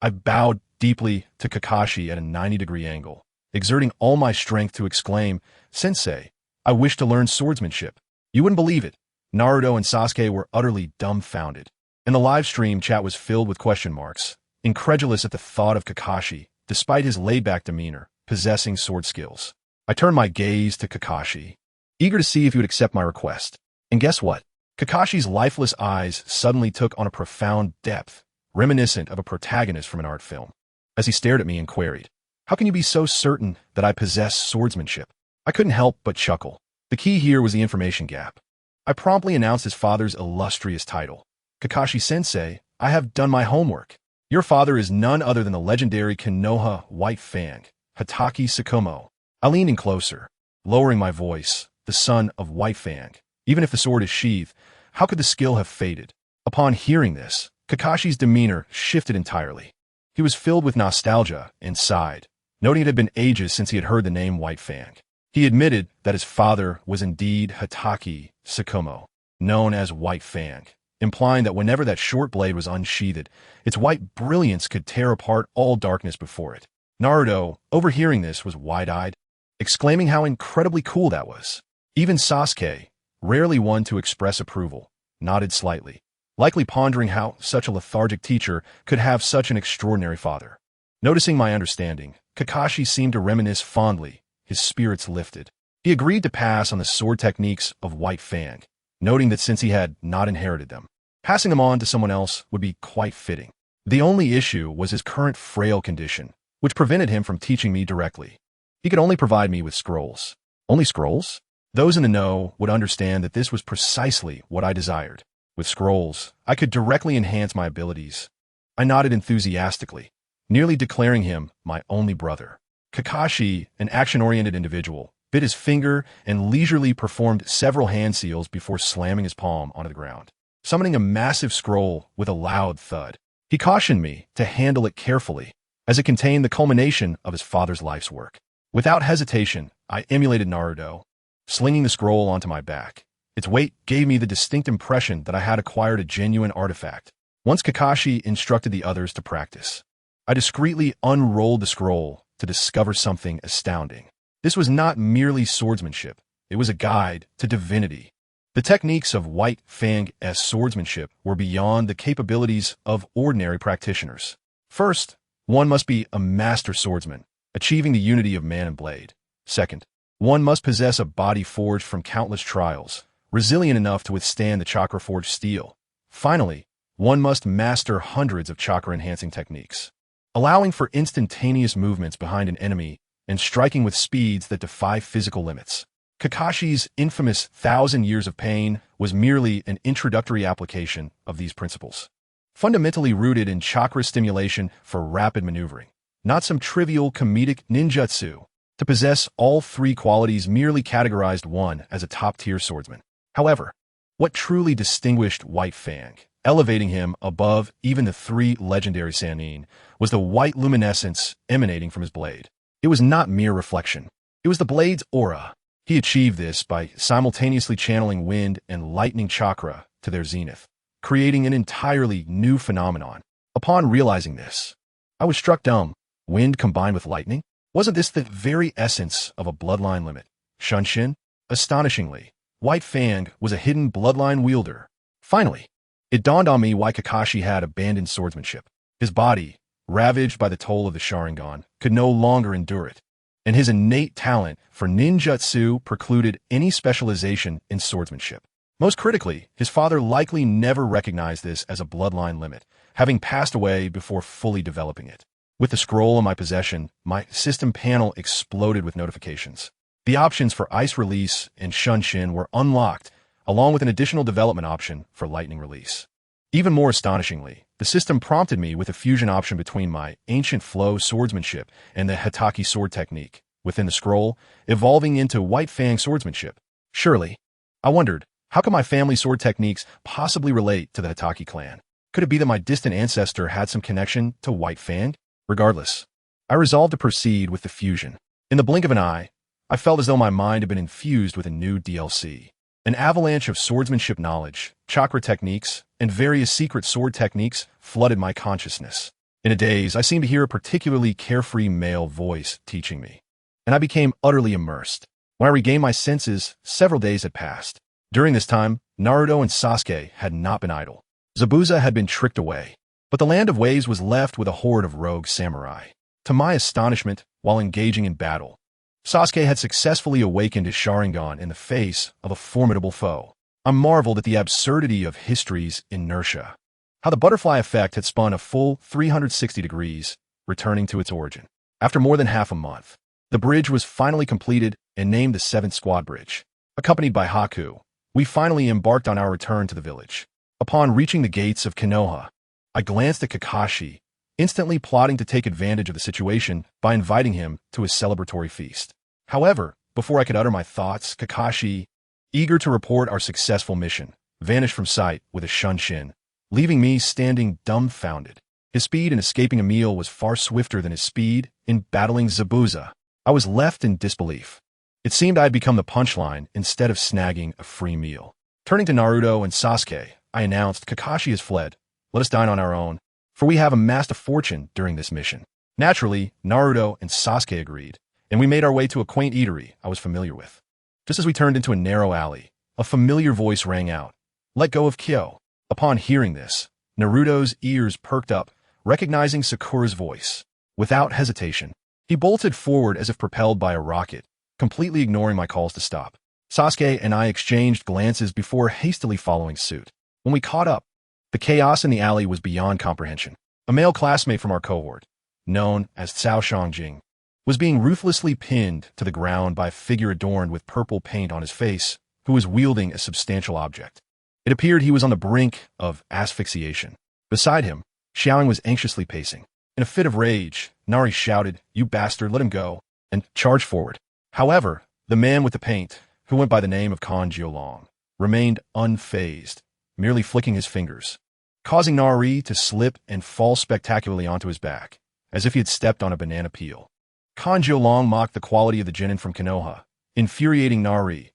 I bowed deeply to Kakashi at a 90-degree angle, exerting all my strength to exclaim, Sensei, I wish to learn swordsmanship. You wouldn't believe it. Naruto and Sasuke were utterly dumbfounded, and the live stream chat was filled with question marks, incredulous at the thought of Kakashi, despite his laid-back demeanor, possessing sword skills. I turned my gaze to Kakashi, eager to see if he would accept my request. And guess what? Kakashi's lifeless eyes suddenly took on a profound depth, reminiscent of a protagonist from an art film. As he stared at me and queried, how can you be so certain that I possess swordsmanship? I couldn't help but chuckle. The key here was the information gap. I promptly announced his father's illustrious title. Kakashi-sensei, I have done my homework. Your father is none other than the legendary Konoha White Fang, Hatake Tsukumo. I leaned in closer, lowering my voice, the son of White Fang. Even if the sword is sheathed, how could the skill have faded? Upon hearing this, Kakashi's demeanor shifted entirely. He was filled with nostalgia and sighed, noting it had been ages since he had heard the name White Fang. He admitted that his father was indeed Hatake Tsukumo, known as White Fang, implying that whenever that short blade was unsheathed, its white brilliance could tear apart all darkness before it. Naruto, overhearing this, was wide-eyed, exclaiming how incredibly cool that was. Even Sasuke, rarely one to express approval, nodded slightly, likely pondering how such a lethargic teacher could have such an extraordinary father. Noticing my understanding, Kakashi seemed to reminisce fondly, his spirits lifted. He agreed to pass on the sword techniques of White Fang, noting that since he had not inherited them, passing them on to someone else would be quite fitting. The only issue was his current frail condition, which prevented him from teaching me directly. He could only provide me with scrolls. Only scrolls? Those in the know would understand that this was precisely what I desired. With scrolls, I could directly enhance my abilities. I nodded enthusiastically, nearly declaring him my only brother. Kakashi, an action-oriented individual, bit his finger and leisurely performed several hand seals before slamming his palm onto the ground, summoning a massive scroll with a loud thud. He cautioned me to handle it carefully, as it contained the culmination of his father's life's work. Without hesitation, I emulated Naruto, slinging the scroll onto my back. Its weight gave me the distinct impression that I had acquired a genuine artifact. Once Kakashi instructed the others to practice, I discreetly unrolled the scroll to discover something astounding. This was not merely swordsmanship, it was a guide to divinity. The techniques of White Fang's swordsmanship were beyond the capabilities of ordinary practitioners. First, one must be a master swordsman, achieving the unity of man and blade. Second, one must possess a body forged from countless trials, resilient enough to withstand the chakra-forged steel. Finally, one must master hundreds of chakra-enhancing techniques, allowing for instantaneous movements behind an enemy and striking with speeds that defy physical limits. Kakashi's infamous 1,000 Years of Pain was merely an introductory application of these principles, fundamentally rooted in chakra stimulation for rapid maneuvering, not some trivial comedic ninjutsu. To possess all three qualities merely categorized one as a top-tier swordsman. However, what truly distinguished White Fang, elevating him above even the three legendary Sannin, was the white luminescence emanating from his blade. It was not mere reflection. It was the blade's aura. He achieved this by simultaneously channeling wind and lightning chakra to their zenith, creating an entirely new phenomenon. Upon realizing this, I was struck dumb. Wind combined with lightning? Wasn't this the very essence of a bloodline limit? Shunshin? Astonishingly, White Fang was a hidden bloodline wielder. Finally, it dawned on me why Kakashi had abandoned swordsmanship. His body, ravaged by the toll of the Sharingan, could no longer endure it, and his innate talent for ninjutsu precluded any specialization in swordsmanship. Most critically, his father likely never recognized this as a bloodline limit, having passed away before fully developing it. With the scroll in my possession, my system panel exploded with notifications. The options for Ice Release and Shunshin were unlocked, along with an additional development option for Lightning Release. Even more astonishingly, the system prompted me with a fusion option between my Ancient Flow swordsmanship and the Hataki sword technique, within the scroll, evolving into White Fang swordsmanship. Surely, I wondered, how could my family sword techniques possibly relate to the Hataki clan? Could it be that my distant ancestor had some connection to White Fang? Regardless, I resolved to proceed with the fusion. In the blink of an eye, I felt as though my mind had been infused with a new DLC. An avalanche of swordsmanship knowledge, chakra techniques, and various secret sword techniques flooded my consciousness. In a daze, I seemed to hear a particularly carefree male voice teaching me, and I became utterly immersed. When I regained my senses, several days had passed. During this time, Naruto and Sasuke had not been idle. Zabuza had been tricked away, but the Land of Waves was left with a horde of rogue samurai. To my astonishment, while engaging in battle, Sasuke had successfully awakened his Sharingan in the face of a formidable foe. I marveled at the absurdity of history's inertia, how the butterfly effect had spun a full 360 degrees, returning to its origin. After more than half a month, the bridge was finally completed and named the 7th Squad Bridge. Accompanied by Haku, we finally embarked on our return to the village. Upon reaching the gates of Konoha, I glanced at Kakashi, instantly plotting to take advantage of the situation by inviting him to his celebratory feast. However, before I could utter my thoughts, Kakashi, eager to report our successful mission, vanished from sight with a Shunshin, leaving me standing dumbfounded. His speed in escaping a meal was far swifter than his speed in battling Zabuza. I was left in disbelief. It seemed I had become the punchline instead of snagging a free meal. Turning to Naruto and Sasuke, I announced, Kakashi has fled. Let us dine on our own, for we have amassed a fortune during this mission. Naturally, Naruto and Sasuke agreed, and we made our way to a quaint eatery I was familiar with. Just as we turned into a narrow alley, a familiar voice rang out, "Let go of Kyo." Upon hearing this, Naruto's ears perked up, recognizing Sakura's voice. Without hesitation, he bolted forward as if propelled by a rocket, completely ignoring my calls to stop. Sasuke and I exchanged glances before hastily following suit. When we caught up, the chaos in the alley was beyond comprehension. A male classmate from our cohort, known as Cao Shangjing, was being ruthlessly pinned to the ground by a figure adorned with purple paint on his face, who was wielding a substantial object. It appeared he was on the brink of asphyxiation. Beside him, Xiaoying was anxiously pacing. In a fit of rage, Nari shouted, "You bastard, let him go," and charged forward. However, the man with the paint, who went by the name of Kan Jiolong, remained unfazed, merely flicking his fingers, causing Nari to slip and fall spectacularly onto his back, as if he had stepped on a banana peel. Kan Jiolong mocked the quality of the genin from Konoha, infuriating Nari.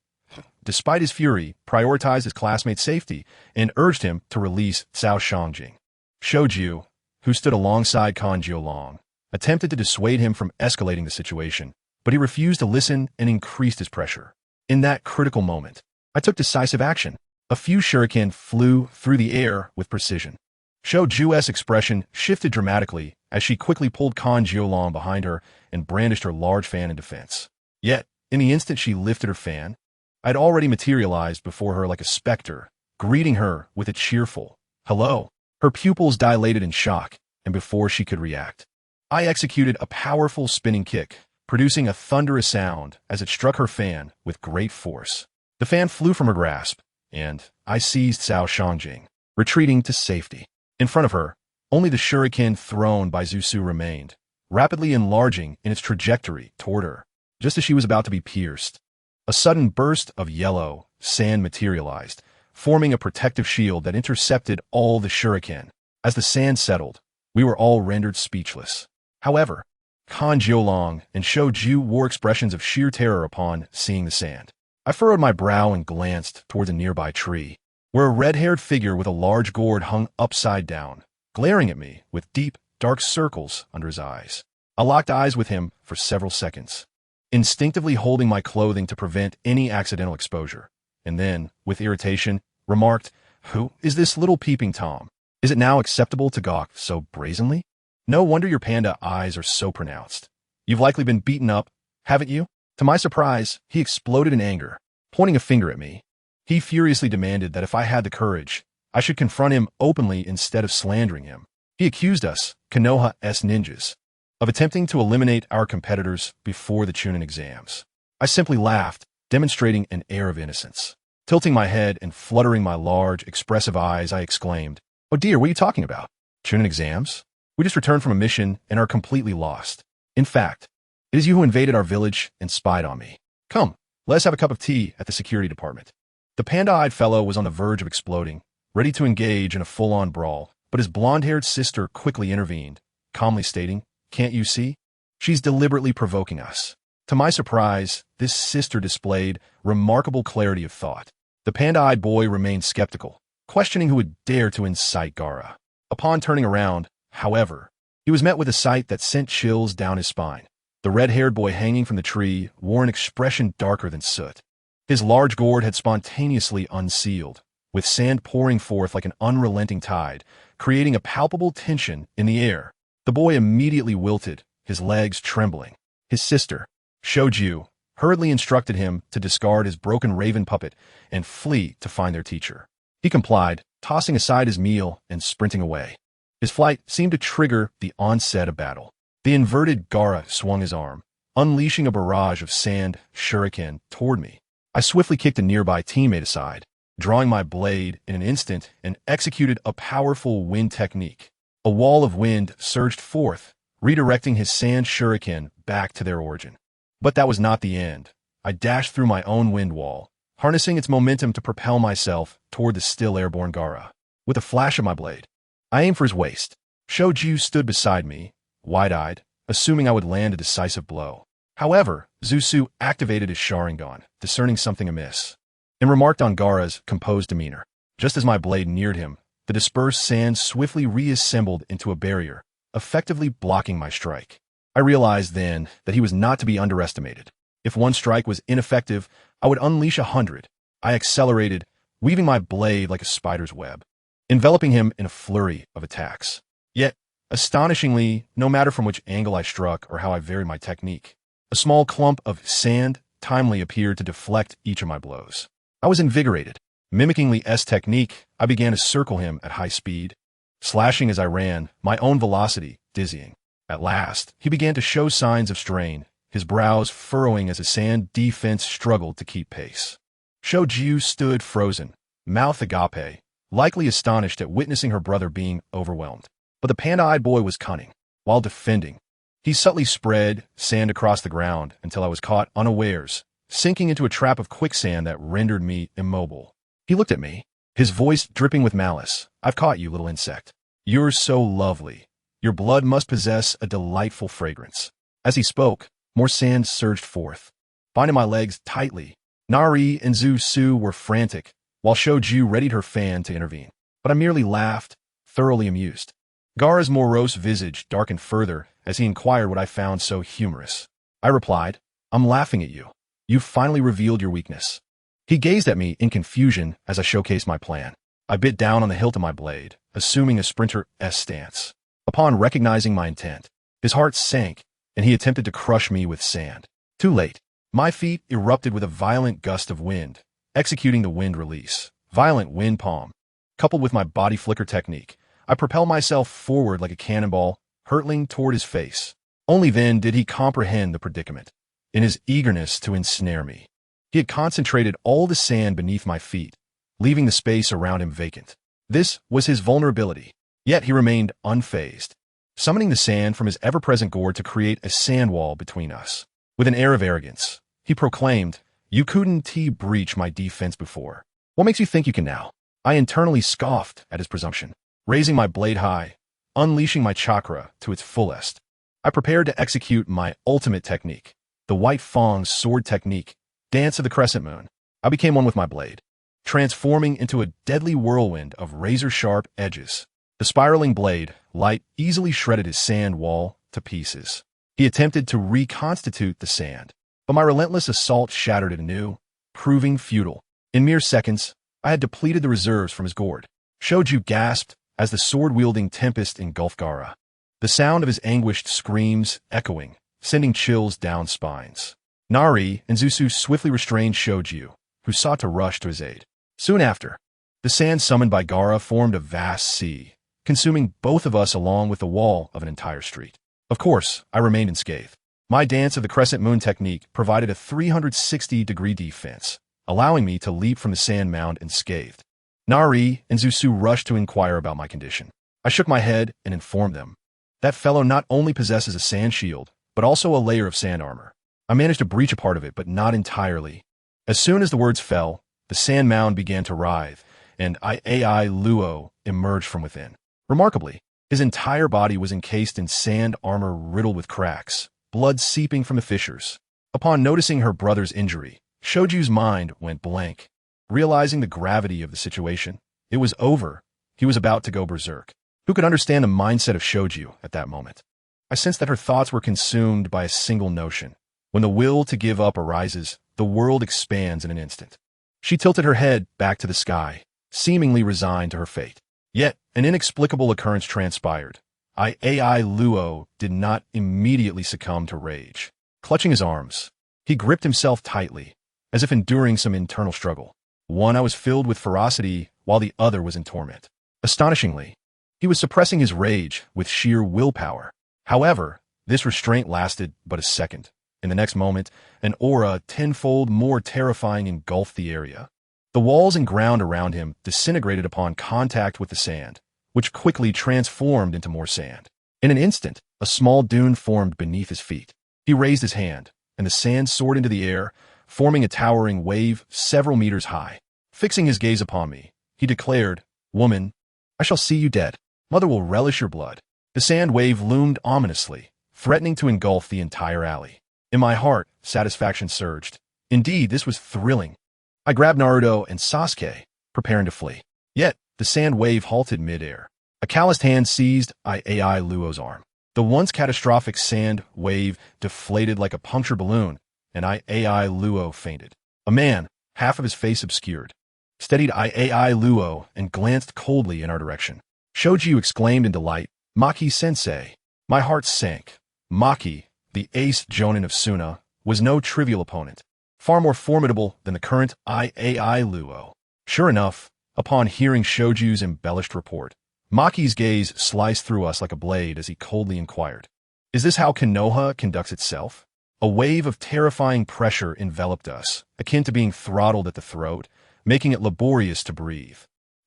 Despite his fury, prioritized his classmate's safety and urged him to release Cao Shangjing. Shouju, who stood alongside Kan Jiolong, attempted to dissuade him from escalating the situation, but he refused to listen and increased his pressure. In that critical moment, I took decisive action. A few shuriken flew through the air with precision. Shouju's expression shifted dramatically as she quickly pulled Kan Jiolong behind her and brandished her large fan in defense. Yet, in the instant she lifted her fan, I'd already materialized before her like a specter, greeting her with a cheerful hello. Her pupils dilated in shock, and before she could react, I executed a powerful spinning kick, producing a thunderous sound as it struck her fan with great force. The fan flew from her grasp, and I seized Cao Shangjing, retreating to safety. In front of her, only the shuriken thrown by Zusu remained, rapidly enlarging in its trajectory toward her, just as she was about to be pierced. A sudden burst of yellow sand materialized, forming a protective shield that intercepted all the shuriken. As the sand settled, we were all rendered speechless. However, Kan Jiolong and Shouju wore expressions of sheer terror upon seeing the sand. I furrowed my brow and glanced towards a nearby tree, where a red-haired figure with a large gourd hung upside down, glaring at me with deep, dark circles under his eyes. I locked eyes with him for several seconds, instinctively holding my clothing to prevent any accidental exposure, and then, with irritation, remarked, "Who is this little peeping Tom? Is it now acceptable to gawk so brazenly? No wonder your panda eyes are so pronounced. You've likely been beaten up, haven't you?" To my surprise, he exploded in anger, pointing a finger at me. He furiously demanded that if I had the courage, I should confront him openly instead of slandering him. He accused us, Konoha's ninjas, of attempting to eliminate our competitors before the Chunin exams. I simply laughed, demonstrating an air of innocence. Tilting my head and fluttering my large, expressive eyes, I exclaimed, "Oh dear, what are you talking about? Chunin exams? We just returned from a mission and are completely lost. In fact, it is you who invaded our village and spied on me. Come, let us have a cup of tea at the security department." The panda-eyed fellow was on the verge of exploding, ready to engage in a full-on brawl, but his blonde-haired sister quickly intervened, calmly stating, "Can't you see? She's deliberately provoking us." To my surprise, this sister displayed remarkable clarity of thought. The panda-eyed boy remained skeptical, questioning who would dare to incite Gaara. Upon turning around, however, he was met with a sight that sent chills down his spine. The red-haired boy hanging from the tree wore an expression darker than soot. His large gourd had spontaneously unsealed, with sand pouring forth like an unrelenting tide, creating a palpable tension in the air. The boy immediately wilted, his legs trembling. His sister, Shouju, hurriedly instructed him to discard his broken raven puppet and flee to find their teacher. He complied, tossing aside his meal and sprinting away. His flight seemed to trigger the onset of battle. The inverted Gaara swung his arm, unleashing a barrage of sand shuriken toward me. I swiftly kicked a nearby teammate aside, drawing my blade in an instant and executed a powerful wind technique. A wall of wind surged forth, redirecting his sand shuriken back to their origin. But that was not the end. I dashed through my own wind wall, harnessing its momentum to propel myself toward the still airborne Gaara. With a flash of my blade, I aimed for his waist. Shouju stood beside me, wide-eyed, assuming I would land a decisive blow. However, Zusu activated his Sharingan, discerning something amiss, and remarked on Gaara's composed demeanor. Just as my blade neared him, the dispersed sand swiftly reassembled into a barrier, effectively blocking my strike. I realized then that he was not to be underestimated. If one strike was ineffective, I would unleash 100. I accelerated, weaving my blade like a spider's web, enveloping him in a flurry of attacks. Yet, astonishingly, no matter from which angle I struck or how I varied my technique, a small clump of sand timely appeared to deflect each of my blows. I was invigorated. Mimicking Li's technique, I began to circle him at high speed, slashing as I ran, my own velocity dizzying. At last, he began to show signs of strain, his brows furrowing as his sand defense struggled to keep pace. Shojiu stood frozen, mouth agape, likely astonished at witnessing her brother being overwhelmed. But the panda-eyed boy was cunning. While defending, he subtly spread sand across the ground until I was caught unawares, sinking into a trap of quicksand that rendered me immobile. He looked at me, his voice dripping with malice. "I've caught you, little insect. You're so lovely. Your blood must possess a delightful fragrance." As he spoke, more sand surged forth, binding my legs tightly. Nari and Su were frantic, while Shoju readied her fan to intervene. But I merely laughed, thoroughly amused. Gaara's morose visage darkened further as he inquired what I found so humorous. I replied, "I'm laughing at you. You've finally revealed your weakness." He gazed at me in confusion as I showcased my plan. I bit down on the hilt of my blade, assuming a sprinter's stance. Upon recognizing my intent, his heart sank, and he attempted to crush me with sand. Too late. My feet erupted with a violent gust of wind, executing the wind release. Violent wind palm. Coupled with my body flicker technique, I propelled myself forward like a cannonball, hurtling toward his face. Only then did he comprehend the predicament. In his eagerness to ensnare me, he had concentrated all the sand beneath my feet, leaving the space around him vacant. This was his vulnerability, yet he remained unfazed, summoning the sand from his ever-present gourd to create a sand wall between us. With an air of arrogance, he proclaimed, "You couldn't breach my defense before. What makes you think you can now?" I internally scoffed at his presumption, raising my blade high, unleashing my chakra to its fullest. I prepared to execute my ultimate technique, the White Fang's sword technique, Dance of the Crescent Moon. I became one with my blade, transforming into a deadly whirlwind of razor-sharp edges. The spiraling blade, light, easily shredded his sand wall to pieces. He attempted to reconstitute the sand, but my relentless assault shattered it anew, proving futile. In mere seconds, I had depleted the reserves from his gourd. Shoju gasped as the sword-wielding tempest engulfed Gaara, the sound of his anguished screams echoing, sending chills down spines. Nari and Zusu swiftly restrained Shoju, who sought to rush to his aid. Soon after, the sand summoned by Gaara formed a vast sea, consuming both of us along with the wall of an entire street. Of course, I remained unscathed. My Dance of the Crescent Moon technique provided a 360-degree defense, allowing me to leap from the sand mound unscathed. Nari and Zusu rushed to inquire about my condition. I shook my head and informed them. That fellow not only possesses a sand shield, but also a layer of sand armor. I managed to breach a part of it, but not entirely. As soon as the words fell, the sand mound began to writhe, and AI Luo emerged from within. Remarkably, his entire body was encased in sand armor riddled with cracks, blood seeping from the fissures. Upon noticing her brother's injury, Shoju's mind went blank. Realizing the gravity of the situation, it was over. He was about to go berserk. Who could understand the mindset of Shoju at that moment? I sensed that her thoughts were consumed by a single notion. When the will to give up arises, the world expands in an instant. She tilted her head back to the sky, seemingly resigned to her fate. Yet, an inexplicable occurrence transpired. AI Luo did not immediately succumb to rage. Clutching his arms, he gripped himself tightly, as if enduring some internal struggle. One eye was filled with ferocity, while the other was in torment. Astonishingly, he was suppressing his rage with sheer willpower. However, this restraint lasted but a second. In the next moment, an aura tenfold more terrifying engulfed the area. The walls and ground around him disintegrated upon contact with the sand, which quickly transformed into more sand. In an instant, a small dune formed beneath his feet. He raised his hand, and the sand soared into the air, forming a towering wave several meters high. Fixing his gaze upon me, he declared, "Woman, I shall see you dead. Mother will relish your blood." The sand wave loomed ominously, threatening to engulf the entire alley. In my heart, satisfaction surged. Indeed, this was thrilling. I grabbed Naruto and Sasuke, preparing to flee. Yet, the sand wave halted midair. A calloused hand seized AI Luo's arm. The once catastrophic sand wave deflated like a punctured balloon, and AI Luo fainted. A man, half of his face obscured, steadied AI Luo and glanced coldly in our direction. Shoju exclaimed in delight, "Maki-sensei." My heart sank. Maki, the ace jonin of Suna, was no trivial opponent, far more formidable than the current AI Luo. Sure enough, upon hearing Shoju's embellished report, Maki's gaze sliced through us like a blade as he coldly inquired, Is this how Konoha conducts itself? A wave of terrifying pressure enveloped us, akin to being throttled at the throat, making it laborious to breathe.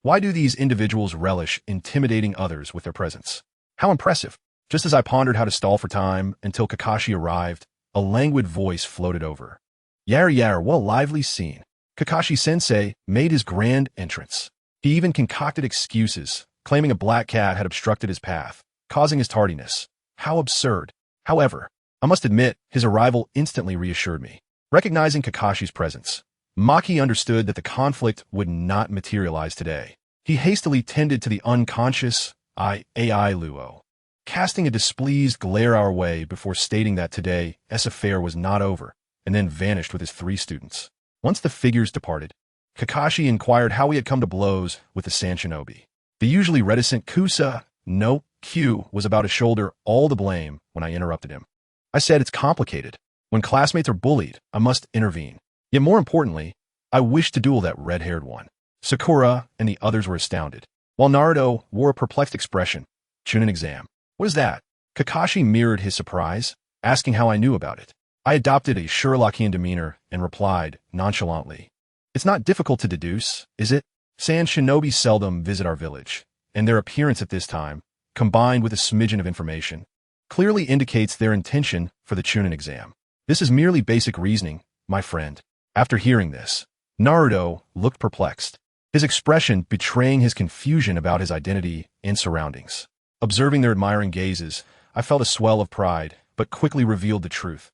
Why do these individuals relish intimidating others with their presence? How impressive! Just as I pondered how to stall for time until Kakashi arrived, a languid voice floated over. Yar yar, what a lively scene. Kakashi-sensei made his grand entrance. He even concocted excuses, claiming a black cat had obstructed his path, causing his tardiness. How absurd. However, I must admit, his arrival instantly reassured me. Recognizing Kakashi's presence, Maki understood that the conflict would not materialize today. He hastily tended to the unconscious AI Luo, casting a displeased glare our way before stating that today's affair was not over, and then vanished with his 3 students. Once the figures departed, Kakashi inquired how we had come to blows with the Sand Shinobi. The usually reticent Kusa no Q was about to shoulder all the blame when I interrupted him. I said it's complicated. When classmates are bullied, I must intervene. Yet more importantly, I wished to duel that red-haired one. Sakura and the others were astounded, while Naruto wore a perplexed expression. Chunin exam. What is that? Kakashi mirrored his surprise, asking how I knew about it. I adopted a Sherlockian demeanor and replied nonchalantly. It's not difficult to deduce, is it? Sand Shinobi seldom visit our village, and their appearance at this time, combined with a smidgen of information, clearly indicates their intention for the Chunin exam. This is merely basic reasoning, my friend. After hearing this, Naruto looked perplexed, his expression betraying his confusion about his identity and surroundings. Observing their admiring gazes, I felt a swell of pride, but quickly revealed the truth.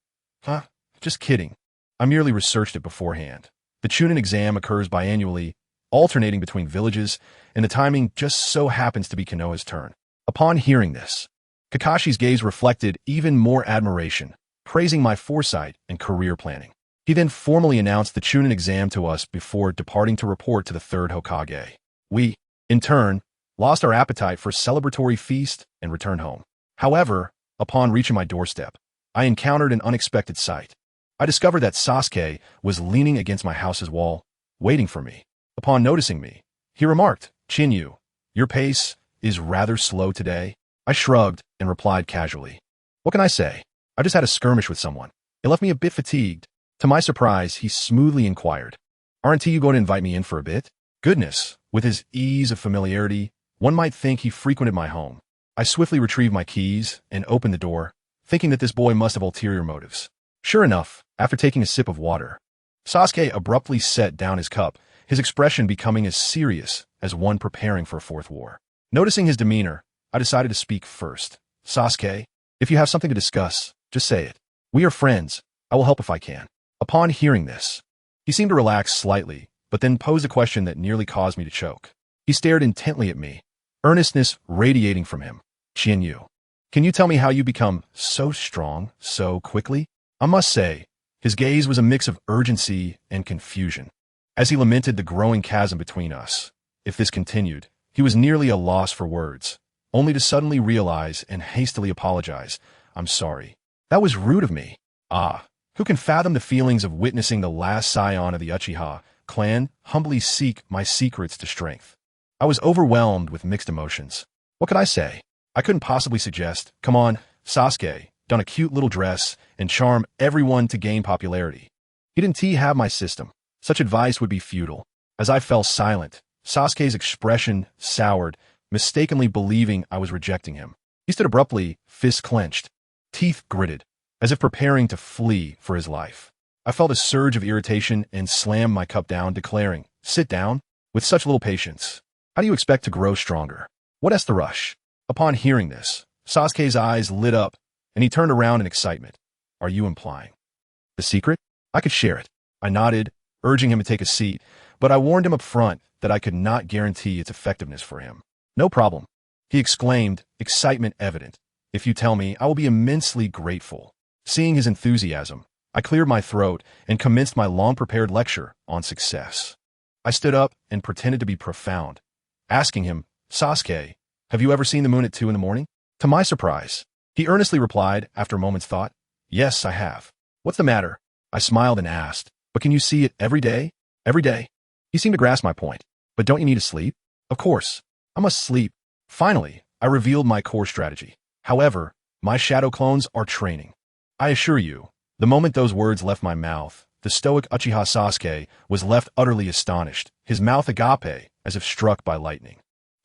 Just kidding. I merely researched it beforehand. The Chunin exam occurs biannually, alternating between villages, and the timing just so happens to be Konoha's turn. Upon hearing this, Kakashi's gaze reflected even more admiration, praising my foresight and career planning. He then formally announced the Chunin exam to us before departing to report to the 3rd Hokage. We, in turn, lost our appetite for a celebratory feast and returned home. However, upon reaching my doorstep, I encountered an unexpected sight. I discovered that Sasuke was leaning against my house's wall, waiting for me. Upon noticing me, he remarked, Chinyu, your pace is rather slow today. I shrugged and replied casually. What can I say? I just had a skirmish with someone. It left me a bit fatigued. To my surprise, he smoothly inquired, Aren't you going to invite me in for a bit? Goodness, with his ease of familiarity, one might think he frequented my home. I swiftly retrieved my keys and opened the door, thinking that this boy must have ulterior motives. Sure enough, after taking a sip of water, Sasuke abruptly set down his cup, his expression becoming as serious as one preparing for a 4th war. Noticing his demeanor, I decided to speak first. Sasuke, if you have something to discuss, just say it. We are friends. I will help if I can. Upon hearing this, he seemed to relax slightly, but then posed a question that nearly caused me to choke. He stared intently at me, earnestness radiating from him. Chinyu, can you tell me how you become so strong so quickly? I must say, his gaze was a mix of urgency and confusion, as he lamented the growing chasm between us. If this continued, he was nearly a loss for words, only to suddenly realize and hastily apologize. I'm sorry. That was rude of me. Who can fathom the feelings of witnessing the last scion of the Uchiha clan humbly seek my secrets to strength? I was overwhelmed with mixed emotions. What could I say? I couldn't possibly suggest, come on, Sasuke, don a cute little dress and charm everyone to gain popularity. He didn't have my system. Such advice would be futile. As I fell silent, Sasuke's expression soured, mistakenly believing I was rejecting him. He stood abruptly, fists clenched, teeth gritted, as if preparing to flee for his life. I felt a surge of irritation and slammed my cup down, declaring, Sit down? With such little patience, how do you expect to grow stronger? What's the rush? Upon hearing this, Sasuke's eyes lit up, and he turned around in excitement. Are you implying the secret? I could share it. I nodded, urging him to take a seat, but I warned him up front that I could not guarantee its effectiveness for him. No problem, he exclaimed, excitement evident. If you tell me, I will be immensely grateful. Seeing his enthusiasm, I cleared my throat and commenced my long-prepared lecture on success. I stood up and pretended to be profound, asking him, Sasuke, have you ever seen the moon at 2 in the morning? To my surprise, he earnestly replied after a moment's thought, Yes, I have. What's the matter? I smiled and asked, But can you see it every day? Every day. He seemed to grasp my point. But don't you need to sleep? Of course. I must sleep. Finally, I revealed my core strategy. However, My shadow clones are training. I assure you, the moment those words left my mouth, the stoic Uchiha Sasuke was left utterly astonished, his mouth agape, as if struck by lightning.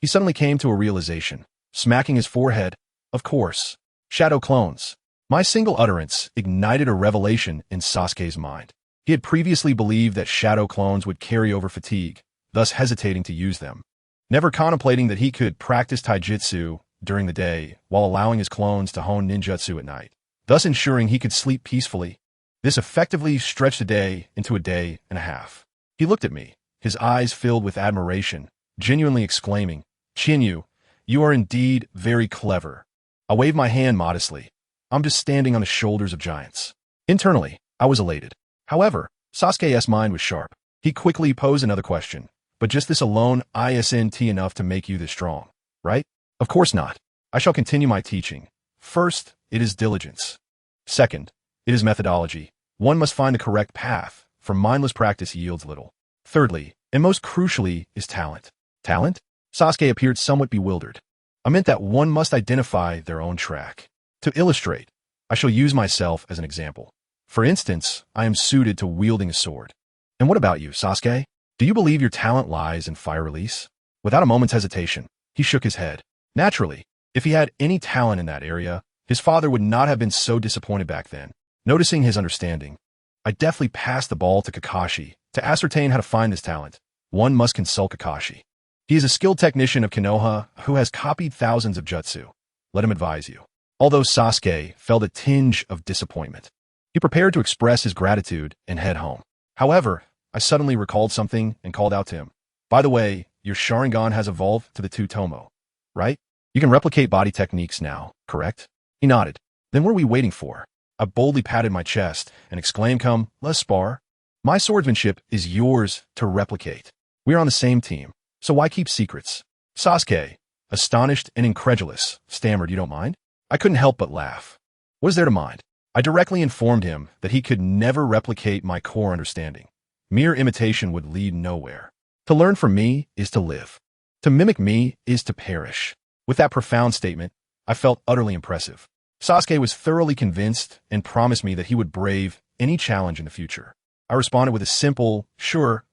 He suddenly came to a realization, smacking his forehead. Of course, shadow clones. My single utterance ignited a revelation in Sasuke's mind. He had previously believed that shadow clones would carry over fatigue, thus hesitating to use them, never contemplating that he could practice taijutsu during the day while allowing his clones to hone ninjutsu at night, thus ensuring he could sleep peacefully. This effectively stretched a day into a day and a half. He looked at me, his eyes filled with admiration, genuinely exclaiming, "Chinyu, you are indeed very clever." I waved my hand modestly. I'm just standing on the shoulders of giants. Internally, I was elated. However, Sasuke's mind was sharp. He quickly posed another question. But just this alone isn't enough to make you this strong, right? Of course not. I shall continue my teaching. First, it is diligence. Second, it is methodology. One must find the correct path, for mindless practice yields little. Thirdly, and most crucially, is talent. Talent? Sasuke appeared somewhat bewildered. I meant that one must identify their own track. To illustrate, I shall use myself as an example. For instance, I am suited to wielding a sword. And what about you, Sasuke? Do you believe your talent lies in fire release? Without a moment's hesitation, he shook his head. Naturally, if he had any talent in that area, his father would not have been so disappointed back then. Noticing his understanding, I deftly passed the ball to Kakashi. To ascertain how to find this talent, one must consult Kakashi. He is a skilled technician of Konoha who has copied thousands of jutsu. Let him advise you. Although Sasuke felt a tinge of disappointment, he prepared to express his gratitude and head home. However, I suddenly recalled something and called out to him. By the way, your Sharingan has evolved to the Two-Tomo, right? You can replicate body techniques now, correct? He nodded. Then what are we waiting for? I boldly patted my chest and exclaimed, "Come, let's spar. My swordsmanship is yours to replicate. We are on the same team, so why keep secrets?" Sasuke, astonished and incredulous, stammered, "You don't mind?" I couldn't help but laugh. What is there to mind? I directly informed him that he could never replicate my core understanding. Mere imitation would lead nowhere. To learn from me is to live. To mimic me is to perish. With that profound statement, I felt utterly impressive. Sasuke was thoroughly convinced and promised me that he would brave any challenge in the future. I responded with a simple, sure,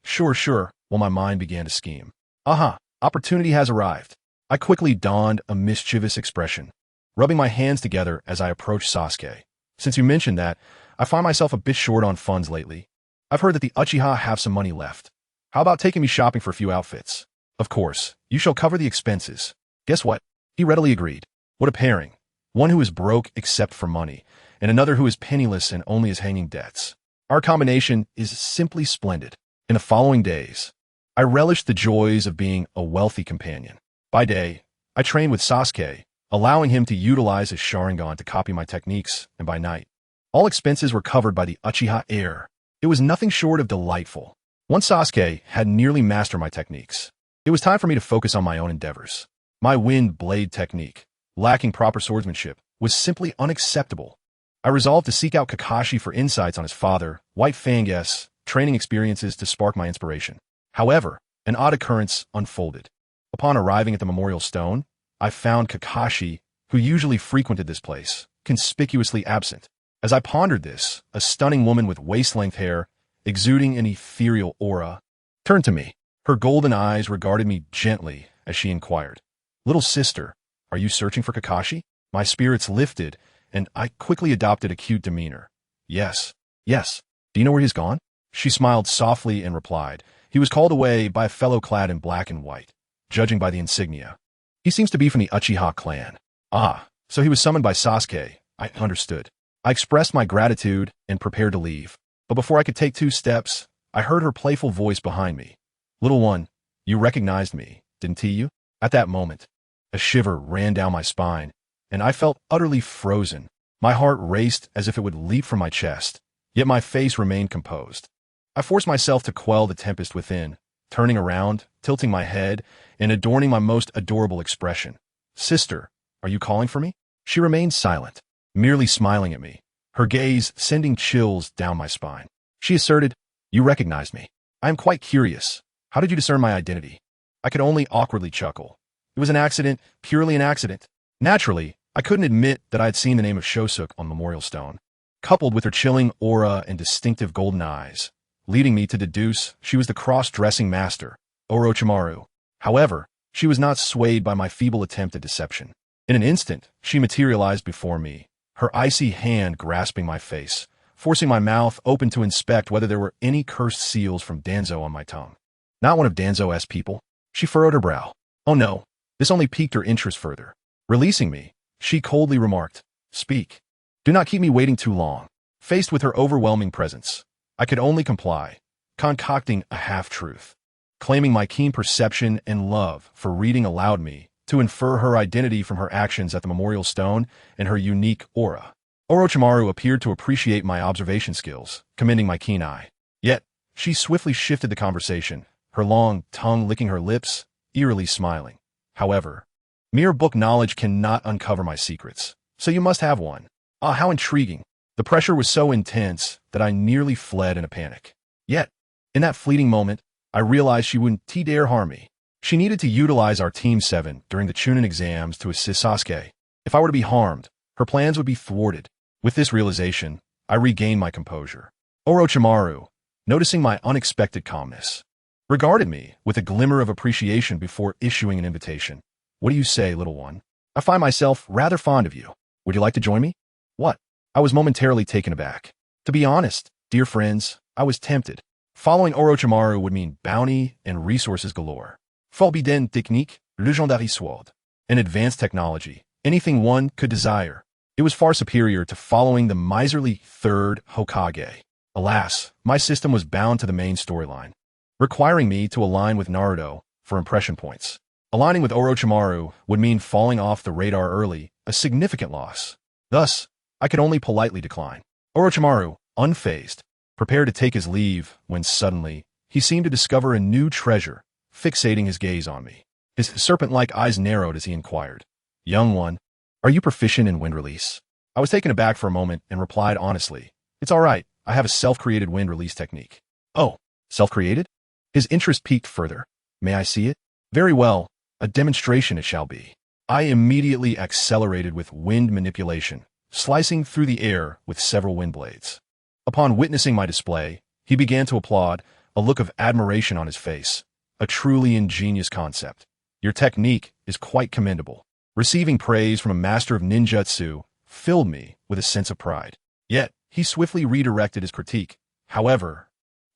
while my mind began to scheme. Aha, opportunity has arrived. I quickly donned a mischievous expression, rubbing my hands together as I approached Sasuke. Since you mentioned that, I find myself a bit short on funds lately. I've heard that the Uchiha have some money left. How about taking me shopping for a few outfits? Of course, you shall cover the expenses. Guess what? He readily agreed. What a pairing. One who is broke except for money, and another who is penniless and only has hanging debts. Our combination is simply splendid. In the following days, I relished the joys of being a wealthy companion. By day, I trained with Sasuke, allowing him to utilize his Sharingan to copy my techniques, and by night, all expenses were covered by the Uchiha heir. It was nothing short of delightful. Once Sasuke had nearly mastered my techniques, it was time for me to focus on my own endeavors. My wind blade technique, lacking proper swordsmanship, was simply unacceptable. I resolved to seek out Kakashi for insights on his father, White Fang's training experiences to spark my inspiration. However, an odd occurrence unfolded. Upon arriving at the memorial stone, I found Kakashi, who usually frequented this place, conspicuously absent. As I pondered this, a stunning woman with waist-length hair, exuding an ethereal aura, turned to me. Her golden eyes regarded me gently as she inquired, "Little sister, are you searching for Kakashi?" My spirits lifted, and I quickly adopted a cute demeanor. Yes. Do you know where he's gone?" She smiled softly and replied, "He was called away by a fellow clad in black and white, judging by the insignia. He seems to be from the Uchiha clan." Ah, so he was summoned by Sasuke. I understood. I expressed my gratitude and prepared to leave. But before I could take 2 steps, I heard her playful voice behind me. "Little one, you recognized me, didn't you?" At that moment, a shiver ran down my spine, and I felt utterly frozen. My heart raced as if it would leap from my chest, yet my face remained composed. I forced myself to quell the tempest within, turning around, tilting my head, and adorning my most adorable expression. "Sister, are you calling for me?" She remained silent, merely smiling at me, her gaze sending chills down my spine. She asserted, "You recognized me. I am quite curious. How did you discern my identity?" I could only awkwardly chuckle. It was an accident, purely an accident. Naturally, I couldn't admit that I had seen the name of Shosuk on Memorial Stone, coupled with her chilling aura and distinctive golden eyes, leading me to deduce she was the cross-dressing master, Orochimaru. However, she was not swayed by my feeble attempt at deception. In an instant, she materialized before me, her icy hand grasping my face, forcing my mouth open to inspect whether there were any cursed seals from Danzo on my tongue. Not one of Danzo's people. She furrowed her brow. Oh no, this only piqued her interest further. Releasing me, she coldly remarked, "Speak. Do not keep me waiting too long." Faced with her overwhelming presence, I could only comply, concocting a half-truth, claiming my keen perception and love for reading allowed me to infer her identity from her actions at the Memorial Stone and her unique aura. Orochimaru appeared to appreciate my observation skills, commending my keen eye. Yet, she swiftly shifted the conversation, her long tongue licking her lips, eerily smiling. However, mere book knowledge cannot uncover my secrets, so you must have one. Ah, how intriguing. The pressure was so intense that I nearly fled in a panic. Yet, in that fleeting moment, I realized she wouldn't dare harm me. She needed to utilize our Team 7 during the Chunin exams to assist Sasuke. If I were to be harmed, her plans would be thwarted. With this realization, I regained my composure. Orochimaru, noticing my unexpected calmness, regarded me with a glimmer of appreciation before issuing an invitation. "What do you say, little one? I find myself rather fond of you. Would you like to join me?" What? I was momentarily taken aback. To be honest, dear friends, I was tempted. Following Orochimaru would mean bounty and resources galore. Forbidden technique, legendary sword. An advanced technology, anything one could desire. It was far superior to following the miserly third Hokage. Alas, my system was bound to the main storyline, requiring me to align with Naruto for impression points. Aligning with Orochimaru would mean falling off the radar early, a significant loss. Thus, I could only politely decline. Orochimaru, unfazed, prepared to take his leave when suddenly, he seemed to discover a new treasure, fixating his gaze on me. His serpent-like eyes narrowed as he inquired, "Young one, are you proficient in wind release?" I was taken aback for a moment and replied honestly, "It's all right, I have a self-created wind release technique." "Oh, self-created?" His interest piqued further. "May I see it?" "Very well, a demonstration it shall be." I immediately accelerated with wind manipulation, slicing through the air with several wind blades. Upon witnessing my display, he began to applaud, a look of admiration on his face. "A truly ingenious concept. Your technique is quite commendable." Receiving praise from a master of ninjutsu filled me with a sense of pride. Yet, he swiftly redirected his critique. "However,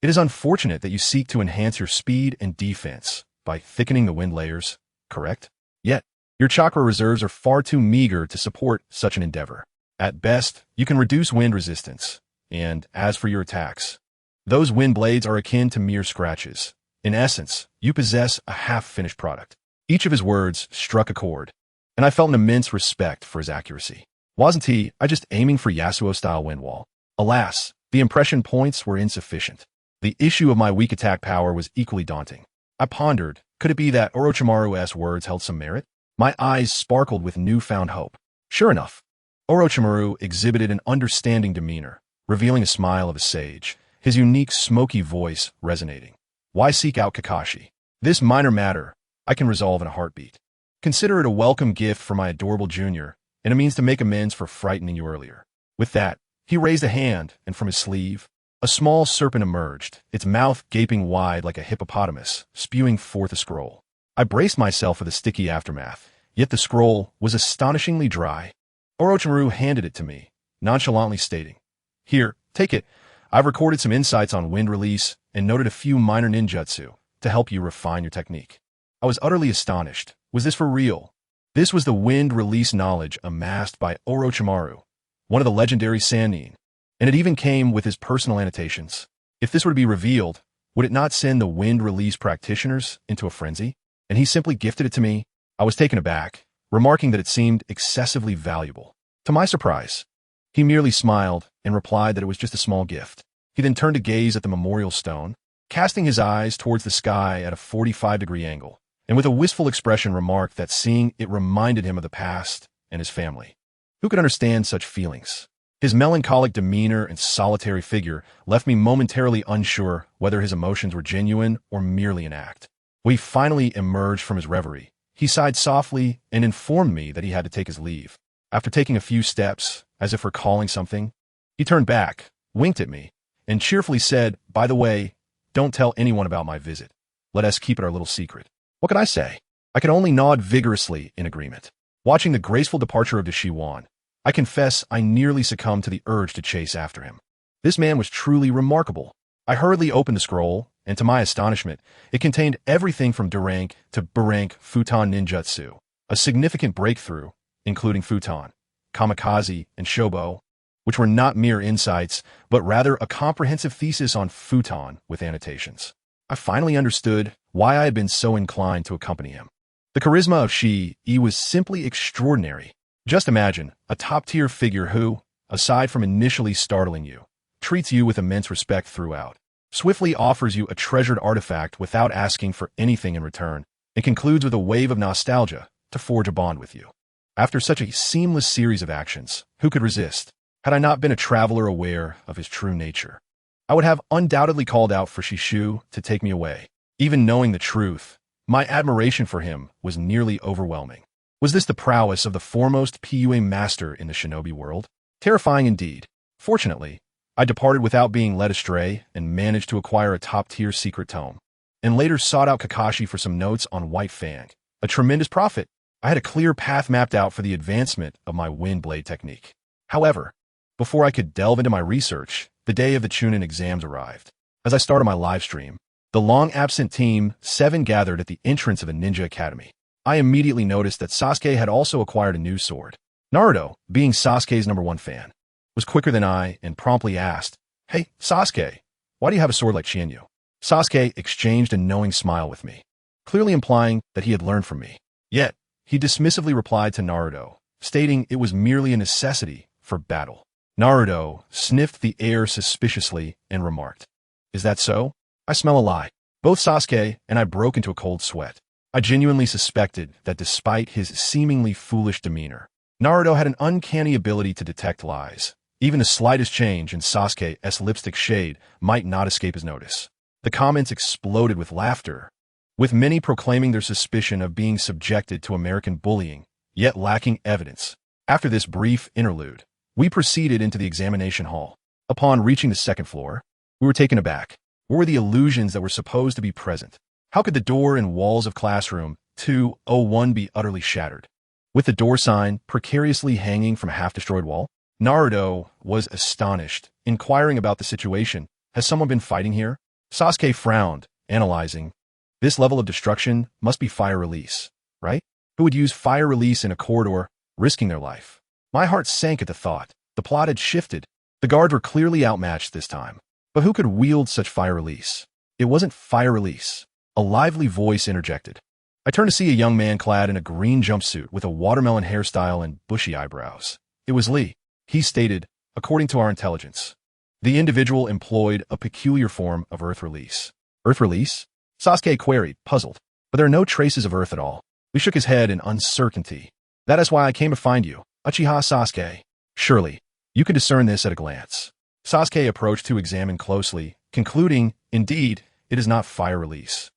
it is unfortunate that you seek to enhance your speed and defense by thickening the wind layers, correct? Yet, your chakra reserves are far too meager to support such an endeavor. At best, you can reduce wind resistance. And as for your attacks, those wind blades are akin to mere scratches. In essence, you possess a half-finished product." Each of his words struck a chord, and I felt an immense respect for his accuracy. Wasn't he just aiming for Yasuo-style wind wall? Alas, the impression points were insufficient. The issue of my weak attack power was equally daunting. I pondered, could it be that Orochimaru's words held some merit? My eyes sparkled with newfound hope. Sure enough, Orochimaru exhibited an understanding demeanor, revealing a smile of a sage, his unique smoky voice resonating. "Why seek out Kakashi? This minor matter I can resolve in a heartbeat. Consider it a welcome gift for my adorable junior, and a means to make amends for frightening you earlier." With that, he raised a hand, and from his sleeve, a small serpent emerged, its mouth gaping wide like a hippopotamus, spewing forth a scroll. I braced myself for the sticky aftermath, yet the scroll was astonishingly dry. Orochimaru handed it to me, nonchalantly stating, "Here, take it. I've recorded some insights on wind release and noted a few minor ninjutsu to help you refine your technique." I was utterly astonished. Was this for real? This was the wind release knowledge amassed by Orochimaru, one of the legendary Sannin, and it even came with his personal annotations. If this were to be revealed, would it not send the wind release practitioners into a frenzy? And he simply gifted it to me? I was taken aback, remarking that it seemed excessively valuable. To my surprise, he merely smiled and replied that it was just a small gift. He then turned to gaze at the memorial stone, casting his eyes towards the sky at a 45-degree angle, and with a wistful expression remarked that seeing it reminded him of the past and his family. Who could understand such feelings? His melancholic demeanor and solitary figure left me momentarily unsure whether his emotions were genuine or merely an act. When he finally emerged from his reverie, he sighed softly and informed me that he had to take his leave. After taking a few steps, as if recalling something, he turned back, winked at me, and cheerfully said, "By the way, don't tell anyone about my visit. Let us keep it our little secret." What could I say? I could only nod vigorously in agreement. Watching the graceful departure of Shiwan, I confess I nearly succumbed to the urge to chase after him. This man was truly remarkable. I hurriedly opened the scroll, and to my astonishment, it contained everything from D-rank to B-rank futon ninjutsu, a significant breakthrough, including futon, kamikaze, and shobo, which were not mere insights, but rather a comprehensive thesis on futon with annotations. I finally understood why I had been so inclined to accompany him. The charisma of Shi-E was simply extraordinary. Just imagine a top-tier figure who, aside from initially startling you, treats you with immense respect throughout, swiftly offers you a treasured artifact without asking for anything in return, and concludes with a wave of nostalgia to forge a bond with you. After such a seamless series of actions, who could resist? Had I not been a traveler aware of his true nature, I would have undoubtedly called out for Shishu to take me away. Even knowing the truth, my admiration for him was nearly overwhelming. Was this the prowess of the foremost PUA master in the shinobi world? Terrifying indeed. Fortunately, I departed without being led astray and managed to acquire a top-tier secret tome, and later sought out Kakashi for some notes on White Fang. A tremendous profit. I had a clear path mapped out for the advancement of my wind blade technique. However, before I could delve into my research, the day of the Chunin exams arrived. As I started my live stream, the long-absent Team 7 gathered at the entrance of the Ninja Academy. I immediately noticed that Sasuke had also acquired a new sword. Naruto, being Sasuke's #1 fan, was quicker than I and promptly asked, "Hey, Sasuke, why do you have a sword like Qianyu?" Sasuke exchanged a knowing smile with me, clearly implying that he had learned from me. Yet, he dismissively replied to Naruto, stating it was merely a necessity for battle. Naruto sniffed the air suspiciously and remarked, "Is that so? I smell a lie." Both Sasuke and I broke into a cold sweat. I genuinely suspected that despite his seemingly foolish demeanor, Naruto had an uncanny ability to detect lies. Even the slightest change in Sasuke's lipstick shade might not escape his notice. The comments exploded with laughter, with many proclaiming their suspicion of being subjected to American bullying, yet lacking evidence. After this brief interlude, we proceeded into the examination hall. Upon reaching the second floor, we were taken aback. Where were the illusions that were supposed to be present? How could the door and walls of classroom 201 be utterly shattered? With the door sign precariously hanging from a half-destroyed wall, Naruto was astonished, inquiring about the situation. "Has someone been fighting here?" Sasuke frowned, analyzing. "This level of destruction must be fire release, right? Who would use fire release in a corridor, risking their life?" My heart sank at the thought. The plot had shifted. The guards were clearly outmatched this time. But who could wield such fire release? It wasn't fire release. A lively voice interjected. I turned to see a young man clad in a green jumpsuit with a watermelon hairstyle and bushy eyebrows. It was Lee. He stated, "According to our intelligence, the individual employed a peculiar form of earth release." "Earth release?" Sasuke queried, puzzled. "But there are no traces of earth at all." Lee shook his head in uncertainty. "That is why I came to find you, Uchiha Sasuke. Surely, you can discern this at a glance." Sasuke approached to examine closely, concluding, indeed, it is not fire release.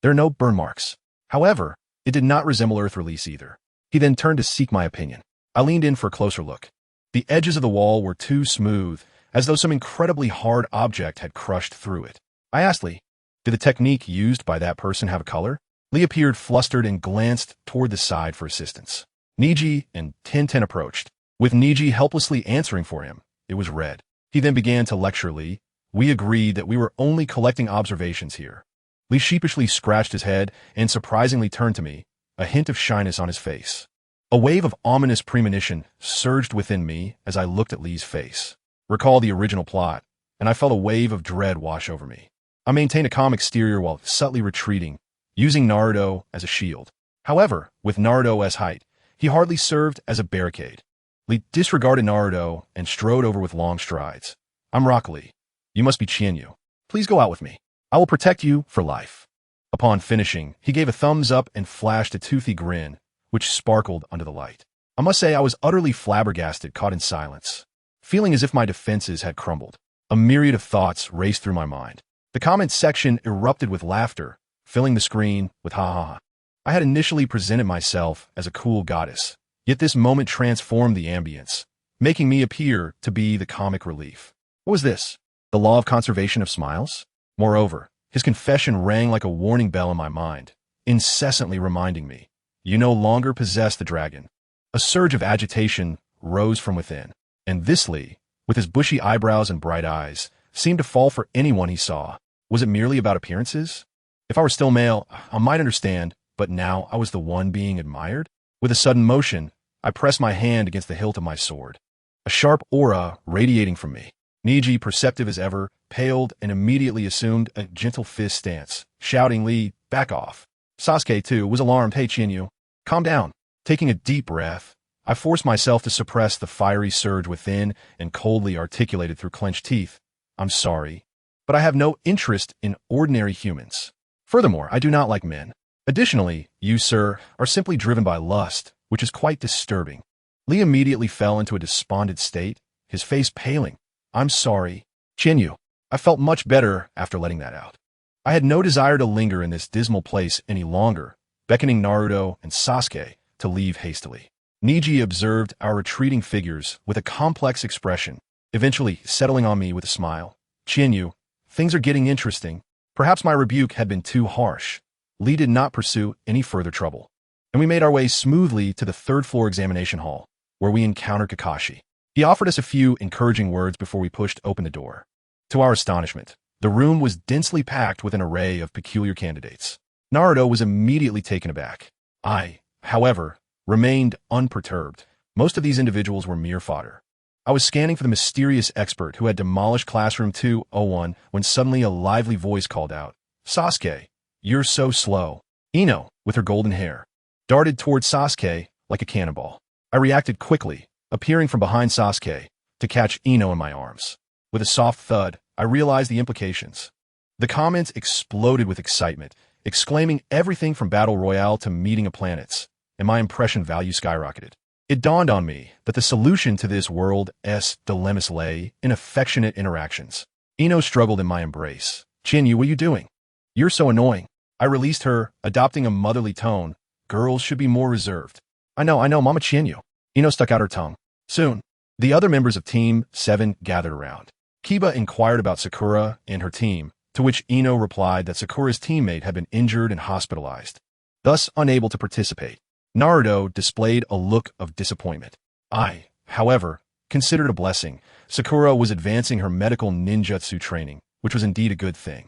There are no burn marks. However, it did not resemble earth release either. He then turned to seek my opinion. I leaned in for a closer look. The edges of the wall were too smooth, as though some incredibly hard object had crushed through it. I asked Lee, "Did the technique used by that person have a color?" Lee appeared flustered and glanced toward the side for assistance. Niji and Tenten approached. With Niji helplessly answering for him, it was red. He then began to lecture Lee. We agreed that we were only collecting observations here. Lee sheepishly scratched his head and surprisingly turned to me, a hint of shyness on his face. A wave of ominous premonition surged within me as I looked at Lee's face. Recall the original plot, and I felt a wave of dread wash over me. I maintained a calm exterior while subtly retreating, using Naruto as a shield. However, with Naruto's height, he hardly served as a barricade. Lee disregarded Naruto and strode over with long strides. "I'm Rock Lee. You must be Qianyu. Please go out with me. I will protect you for life." Upon finishing, he gave a thumbs up and flashed a toothy grin, which sparkled under the light. I must say I was utterly flabbergasted, caught in silence, feeling as if my defenses had crumbled. A myriad of thoughts raced through my mind. The comments section erupted with laughter, filling the screen with ha ha ha. I had initially presented myself as a cool goddess, Yet this moment transformed the ambience, making me appear to be the comic relief. What was this? The law of conservation of smiles? Moreover, his confession rang like a warning bell in my mind, incessantly reminding me, you no longer possess the dragon. A surge of agitation rose from within, and this Lee, with his bushy eyebrows and bright eyes, seemed to fall for anyone he saw. Was it merely about appearances? If I were still male, I might understand, but now I was the one being admired? With a sudden motion, I pressed my hand against the hilt of my sword. A sharp aura radiating from me. Niji, perceptive as ever, paled and immediately assumed a gentle fist stance, shouting, Lee, back off. Sasuke, too, was alarmed. Hey, Chinyu, calm down. Taking a deep breath, I forced myself to suppress the fiery surge within and coldly articulated through clenched teeth, I'm sorry, but I have no interest in ordinary humans. Furthermore, I do not like men. Additionally, you, sir, are simply driven by lust, which is quite disturbing. Lee immediately fell into a despondent state, his face paling. I'm sorry, Chinyu. I felt much better after letting that out. I had no desire to linger in this dismal place any longer, beckoning Naruto and Sasuke to leave hastily. Niji observed our retreating figures with a complex expression, eventually settling on me with a smile. Chinyu, things are getting interesting. Perhaps my rebuke had been too harsh. Lee did not pursue any further trouble, and we made our way smoothly to the third-floor examination hall, where we encountered Kakashi. He offered us a few encouraging words before we pushed open the door. To our astonishment, the room was densely packed with an array of peculiar candidates. Naruto was immediately taken aback. I, however, remained unperturbed. Most of these individuals were mere fodder. I was scanning for the mysterious expert who had demolished Classroom 201 when suddenly a lively voice called out, Sasuke, you're so slow. Ino, with her golden hair, darted towards Sasuke like a cannonball. I reacted quickly, appearing from behind Sasuke, to catch Ino in my arms. With a soft thud, I realized the implications. The comments exploded with excitement, exclaiming everything from battle royale to meeting of planets, and my impression value skyrocketed. It dawned on me that the solution to this world's dilemmas lay in affectionate interactions. Ino struggled in my embrace. Chinyu, what are you doing? You're so annoying. I released her, adopting a motherly tone. Girls should be more reserved. I know, Mama Chinyu. Ino stuck out her tongue. Soon, the other members of Team 7 gathered around. Kiba inquired about Sakura and her team, to which Ino replied that Sakura's teammate had been injured and hospitalized, thus unable to participate. Naruto displayed a look of disappointment. I, however, considered a blessing. Sakura was advancing her medical ninjutsu training, which was indeed a good thing.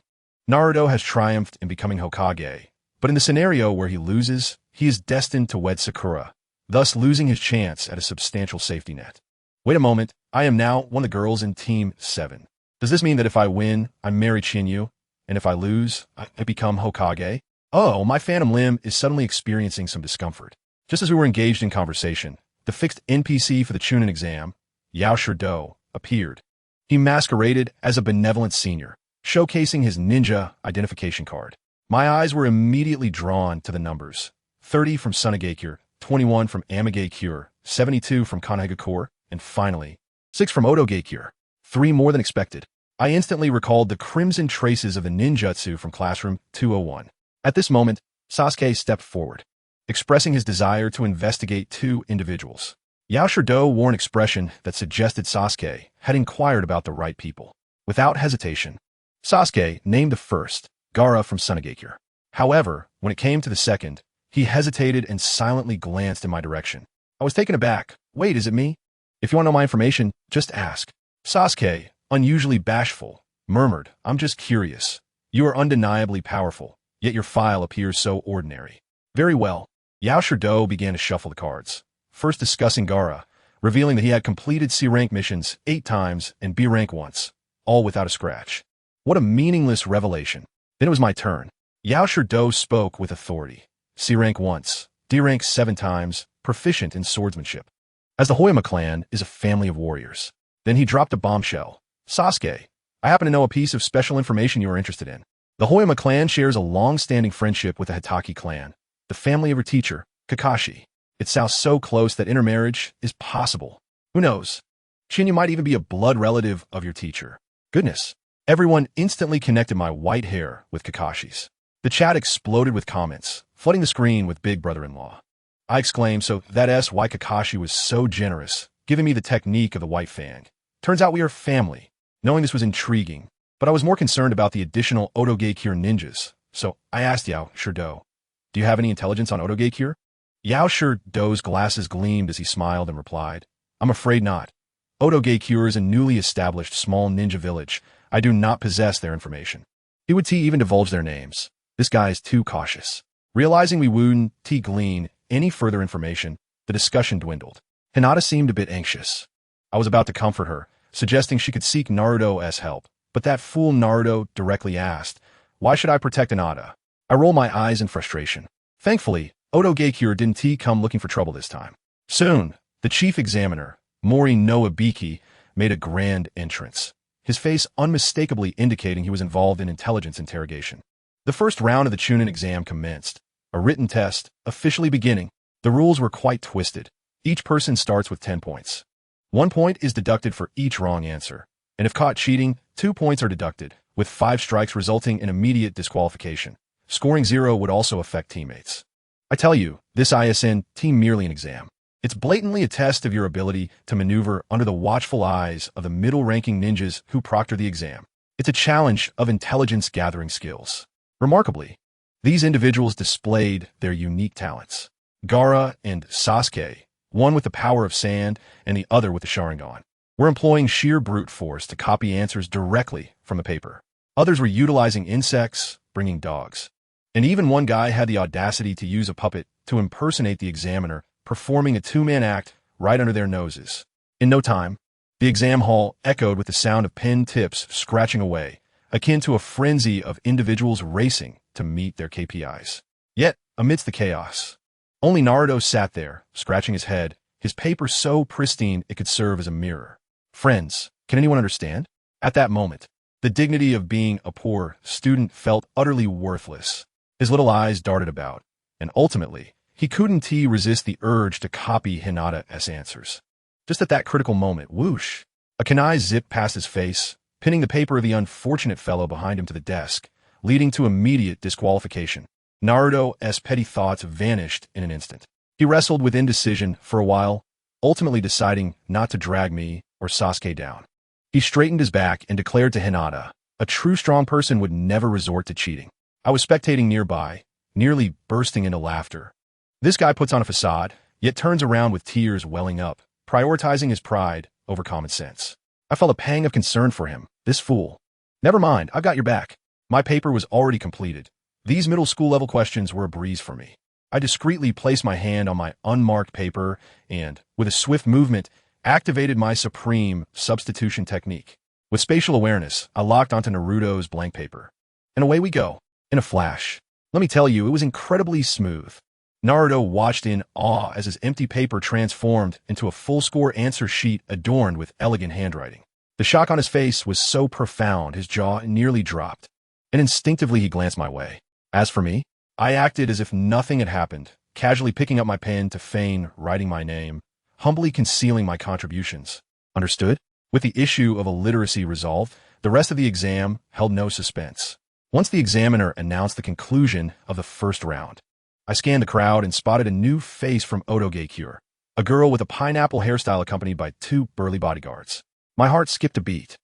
Naruto has triumphed in becoming Hokage, but in the scenario where he loses, he is destined to wed Sakura, thus losing his chance at a substantial safety net. Wait a moment, I am now one of the girls in Team 7. Does this mean that if I win, I marry Chinyu, and if I lose, I become Hokage? Oh, my phantom limb is suddenly experiencing some discomfort. Just as we were engaged in conversation, the fixed NPC for the Chunin exam, Yao Shirdo, appeared. He masqueraded as a benevolent senior, showcasing his ninja identification card. My eyes were immediately drawn to the numbers. 30 from Sunagakure, 21 from Amagakure, 72 from Kanehagakure, and finally, 6 from Otogakure. 3 more than expected. I instantly recalled the crimson traces of the ninjutsu from Classroom 201. At this moment, Sasuke stepped forward, expressing his desire to investigate 2 individuals. Yao Shirdo wore an expression that suggested Sasuke had inquired about the right people. Without hesitation, Sasuke named the first, Gaara from Sunagakure. However, when it came to the second, he hesitated and silently glanced in my direction. I was taken aback. Wait, is it me? If you want to know my information, just ask. Sasuke, unusually bashful, murmured, I'm just curious. You are undeniably powerful, yet your file appears so ordinary. Very well. Yao Shirdo began to shuffle the cards, first discussing Gaara, revealing that he had completed C-rank missions 8 times and B-rank once, all without a scratch. What a meaningless revelation. Then it was my turn. Yao Shirdo spoke with authority. C-rank once, D-rank 7 times, proficient in swordsmanship. As the Hoyama clan is a family of warriors. Then he dropped a bombshell. Sasuke, I happen to know a piece of special information you are interested in. The Hoyama clan shares a long-standing friendship with the Hitaki clan, the family of her teacher, Kakashi. It sounds so close that intermarriage is possible. Who knows? Chinyu might even be a blood relative of your teacher. Goodness. Everyone instantly connected my white hair with Kakashi's. The chat exploded with comments, flooding the screen with big brother-in-law. I exclaimed, so that's why Kakashi was so generous, giving me the technique of the White Fang. Turns out we are family. Knowing this was intriguing, but I was more concerned about the additional Otogekier ninjas, so I asked Yao Shirdo, do you have any intelligence on Otogekier? Yao Shirdo's glasses gleamed as he smiled and replied, I'm afraid not. Otogekier is a newly established small ninja village. I do not possess their information. He would even divulge their names. This guy is too cautious. Realizing we wouldn't glean any further information, the discussion dwindled. Hinata seemed a bit anxious. I was about to comfort her, suggesting she could seek Naruto's help, but that fool Naruto directly asked, why should I protect Hinata? I rolled my eyes in frustration. Thankfully, Otogekier didn't come looking for trouble this time. Soon, the chief examiner, Mori Noabiki, made a grand entrance, his face unmistakably indicating he was involved in intelligence interrogation. The first round of the Chunin exam commenced, a written test, officially beginning. The rules were quite twisted. Each person starts with 10 points. 1 point is deducted for each wrong answer, and if caught cheating, 2 points are deducted, with 5 strikes resulting in immediate disqualification. Scoring 0 would also affect teammates. I tell you, this isn't merely an exam. It's blatantly a test of your ability to maneuver under the watchful eyes of the middle-ranking ninjas who proctor the exam. It's a challenge of intelligence-gathering skills. Remarkably, these individuals displayed their unique talents. Gaara and Sasuke, one with the power of sand and the other with the Sharingan, were employing sheer brute force to copy answers directly from the paper. Others were utilizing insects, bringing dogs. And even one guy had the audacity to use a puppet to impersonate the examiner, performing a two-man act right under their noses. In no time, the exam hall echoed with the sound of pen tips scratching away, akin to a frenzy of individuals racing to meet their KPIs. Yet, amidst the chaos, only Naruto sat there, scratching his head, his paper so pristine it could serve as a mirror. Friends, can anyone understand? At that moment, the dignity of being a poor student felt utterly worthless. His little eyes darted about, and ultimately, he couldn't resist the urge to copy Hinata's answers. Just at that critical moment, whoosh, a kunai zipped past his face, pinning the paper of the unfortunate fellow behind him to the desk, leading to immediate disqualification. Naruto's petty thoughts vanished in an instant. He wrestled with indecision for a while, ultimately deciding not to drag me or Sasuke down. He straightened his back and declared to Hinata, a true strong person would never resort to cheating. I was spectating nearby, nearly bursting into laughter. This guy puts on a facade, yet turns around with tears welling up, prioritizing his pride over common sense. I felt a pang of concern for him, this fool. Never mind, I've got your back. My paper was already completed. These middle school level questions were a breeze for me. I discreetly placed my hand on my unmarked paper and, with a swift movement, activated my supreme substitution technique. With spatial awareness, I locked onto Naruto's blank paper. And away we go, in a flash. Let me tell you, it was incredibly smooth. Naruto watched in awe as his empty paper transformed into a full-score answer sheet adorned with elegant handwriting. The shock on his face was so profound his jaw nearly dropped, and instinctively he glanced my way. As for me, I acted as if nothing had happened, casually picking up my pen to feign writing my name, humbly concealing my contributions. Understood? With the issue of illiteracy resolved, the rest of the exam held no suspense. Once the examiner announced the conclusion of the first round, I scanned the crowd and spotted a new face from Otogekier, a girl with a pineapple hairstyle accompanied by 2 burly bodyguards. My heart skipped a beat.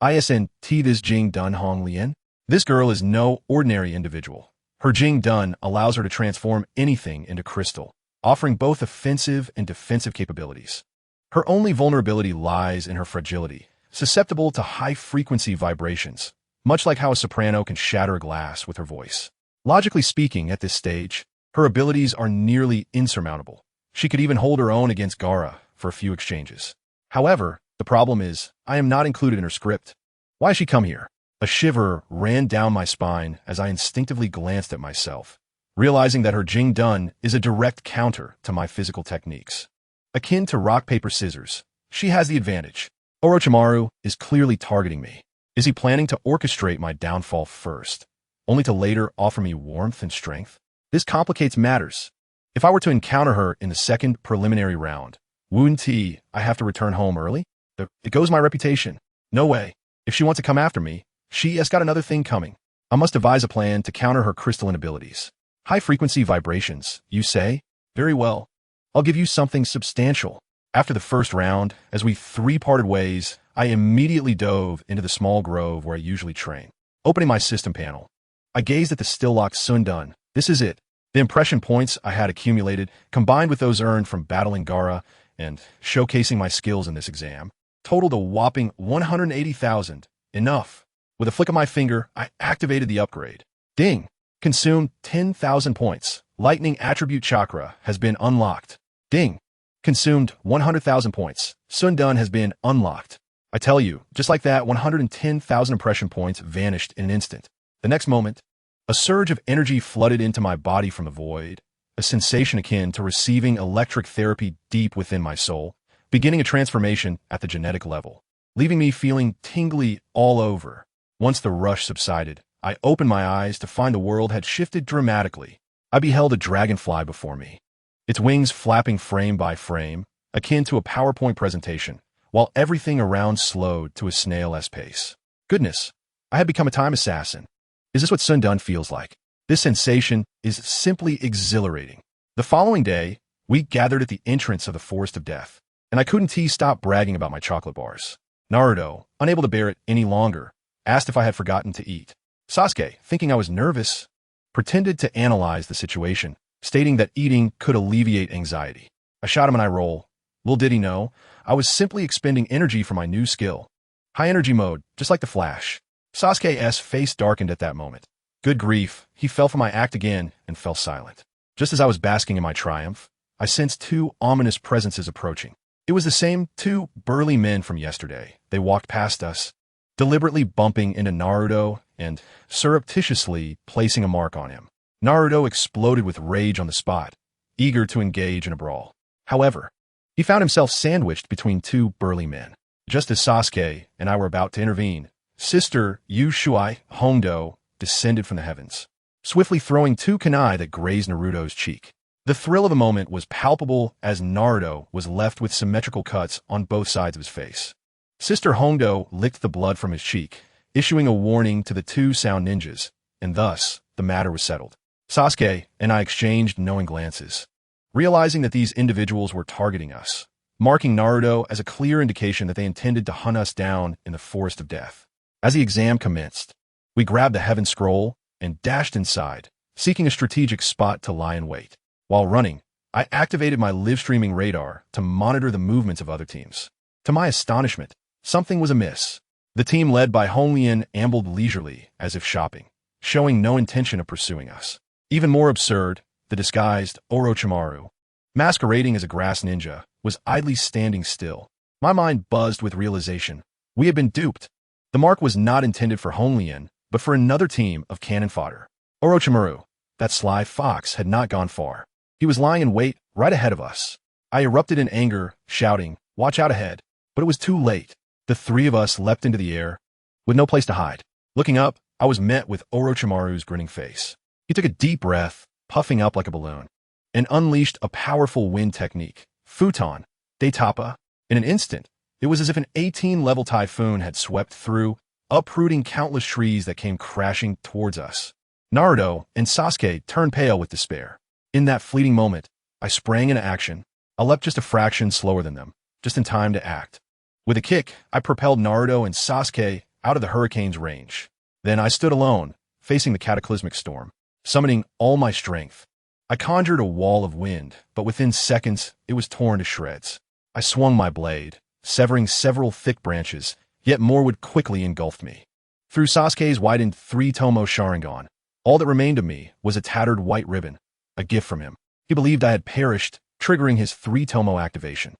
Isn't this Jing Dun Hong Lien? This girl is no ordinary individual. Her Jing Dun allows her to transform anything into crystal, offering both offensive and defensive capabilities. Her only vulnerability lies in her fragility, susceptible to high-frequency vibrations, much like how a soprano can shatter glass with her voice. Logically speaking, at this stage, her abilities are nearly insurmountable. She could even hold her own against Gaara for a few exchanges. However, the problem is, I am not included in her script. Why has she come here? A shiver ran down my spine as I instinctively glanced at myself, realizing that her Jing Dun is a direct counter to my physical techniques. Akin to rock, paper, scissors, she has the advantage. Orochimaru is clearly targeting me. Is he planning to orchestrate my downfall first, only to later offer me warmth and strength? This complicates matters. If I were to encounter her in the second preliminary round, wouldn't I have to return home early? It goes my reputation. No way. If she wants to come after me, she has got another thing coming. I must devise a plan to counter her crystalline abilities. High-frequency vibrations, you say? Very well. I'll give you something substantial. After the first round, as we parted ways, I immediately dove into the small grove where I usually train. Opening my system panel, I gazed at the still-locked Sundun. This is it. The impression points I had accumulated, combined with those earned from battling Gara and showcasing my skills in this exam, totaled a whopping 180,000. Enough. With a flick of my finger, I activated the upgrade. Ding! Consumed 10,000 points. Lightning Attribute Chakra has been unlocked. Ding! Consumed 100,000 points. Sundun has been unlocked. I tell you, just like that, 110,000 impression points vanished in an instant. The next moment, a surge of energy flooded into my body from the void, a sensation akin to receiving electric therapy deep within my soul, beginning a transformation at the genetic level, leaving me feeling tingly all over. Once the rush subsided, I opened my eyes to find the world had shifted dramatically. I beheld a dragonfly before me, its wings flapping frame by frame, akin to a PowerPoint presentation, while everything around slowed to a snail's pace. Goodness, I had become a time assassin. Is this what Sundun feels like? This sensation is simply exhilarating. The following day, we gathered at the entrance of the Forest of Death, and I couldn't stop bragging about my chocolate bars. Naruto, unable to bear it any longer, asked if I had forgotten to eat. Sasuke, thinking I was nervous, pretended to analyze the situation, stating that eating could alleviate anxiety. I shot him an eye roll. Little did he know, I was simply expending energy for my new skill. High energy mode, just like the Flash. Sasuke's face darkened at that moment. Good grief, he fell for my act again and fell silent. Just as I was basking in my triumph, I sensed two ominous presences approaching. It was the same two burly men from yesterday. They walked past us, deliberately bumping into Naruto and surreptitiously placing a mark on him. Naruto exploded with rage on the spot, eager to engage in a brawl. However, he found himself sandwiched between two burly men. Just as Sasuke and I were about to intervene, Sister Yu Shuai Hongdo descended from the heavens, swiftly throwing two kunai that grazed Naruto's cheek. The thrill of the moment was palpable as Naruto was left with symmetrical cuts on both sides of his face. Sister Hongdo licked the blood from his cheek, issuing a warning to the two sound ninjas, and thus the matter was settled. Sasuke and I exchanged knowing glances, realizing that these individuals were targeting us, marking Naruto as a clear indication that they intended to hunt us down in the Forest of Death. As the exam commenced, we grabbed the Heaven Scroll and dashed inside, seeking a strategic spot to lie in wait. While running, I activated my live-streaming radar to monitor the movements of other teams. To my astonishment, something was amiss. The team led by Honglian ambled leisurely, as if shopping, showing no intention of pursuing us. Even more absurd, the disguised Orochimaru, masquerading as a grass ninja, was idly standing still. My mind buzzed with realization. We had been duped. The mark was not intended for Honglian, but for another team of cannon fodder. Orochimaru, that sly fox, had not gone far. He was lying in wait right ahead of us. I erupted in anger, shouting, "Watch out ahead!" But it was too late. The three of us leapt into the air, with no place to hide. Looking up, I was met with Orochimaru's grinning face. He took a deep breath, puffing up like a balloon, and unleashed a powerful wind technique, Futon, de Tapa. In an instant, it was as if an 18-level typhoon had swept through, uprooting countless trees that came crashing towards us. Naruto and Sasuke turned pale with despair. In that fleeting moment, I sprang into action. I leapt just a fraction slower than them, just in time to act. With a kick, I propelled Naruto and Sasuke out of the hurricane's range. Then I stood alone, facing the cataclysmic storm. Summoning all my strength, I conjured a wall of wind, but within seconds, it was torn to shreds. I swung my blade, severing several thick branches, yet more would quickly engulf me. Through Sasuke's widened three-tomo Sharingan, all that remained of me was a tattered white ribbon, a gift from him. He believed I had perished, triggering his three-tomo activation.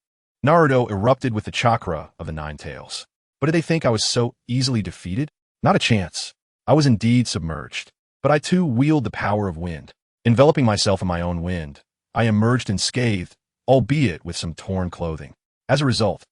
Naruto erupted with the chakra of the Nine Tails. But did they think I was so easily defeated? Not a chance. I was indeed submerged, but I too wield the power of wind. Enveloping myself in my own wind, I emerged unscathed, albeit with some torn clothing. As a result,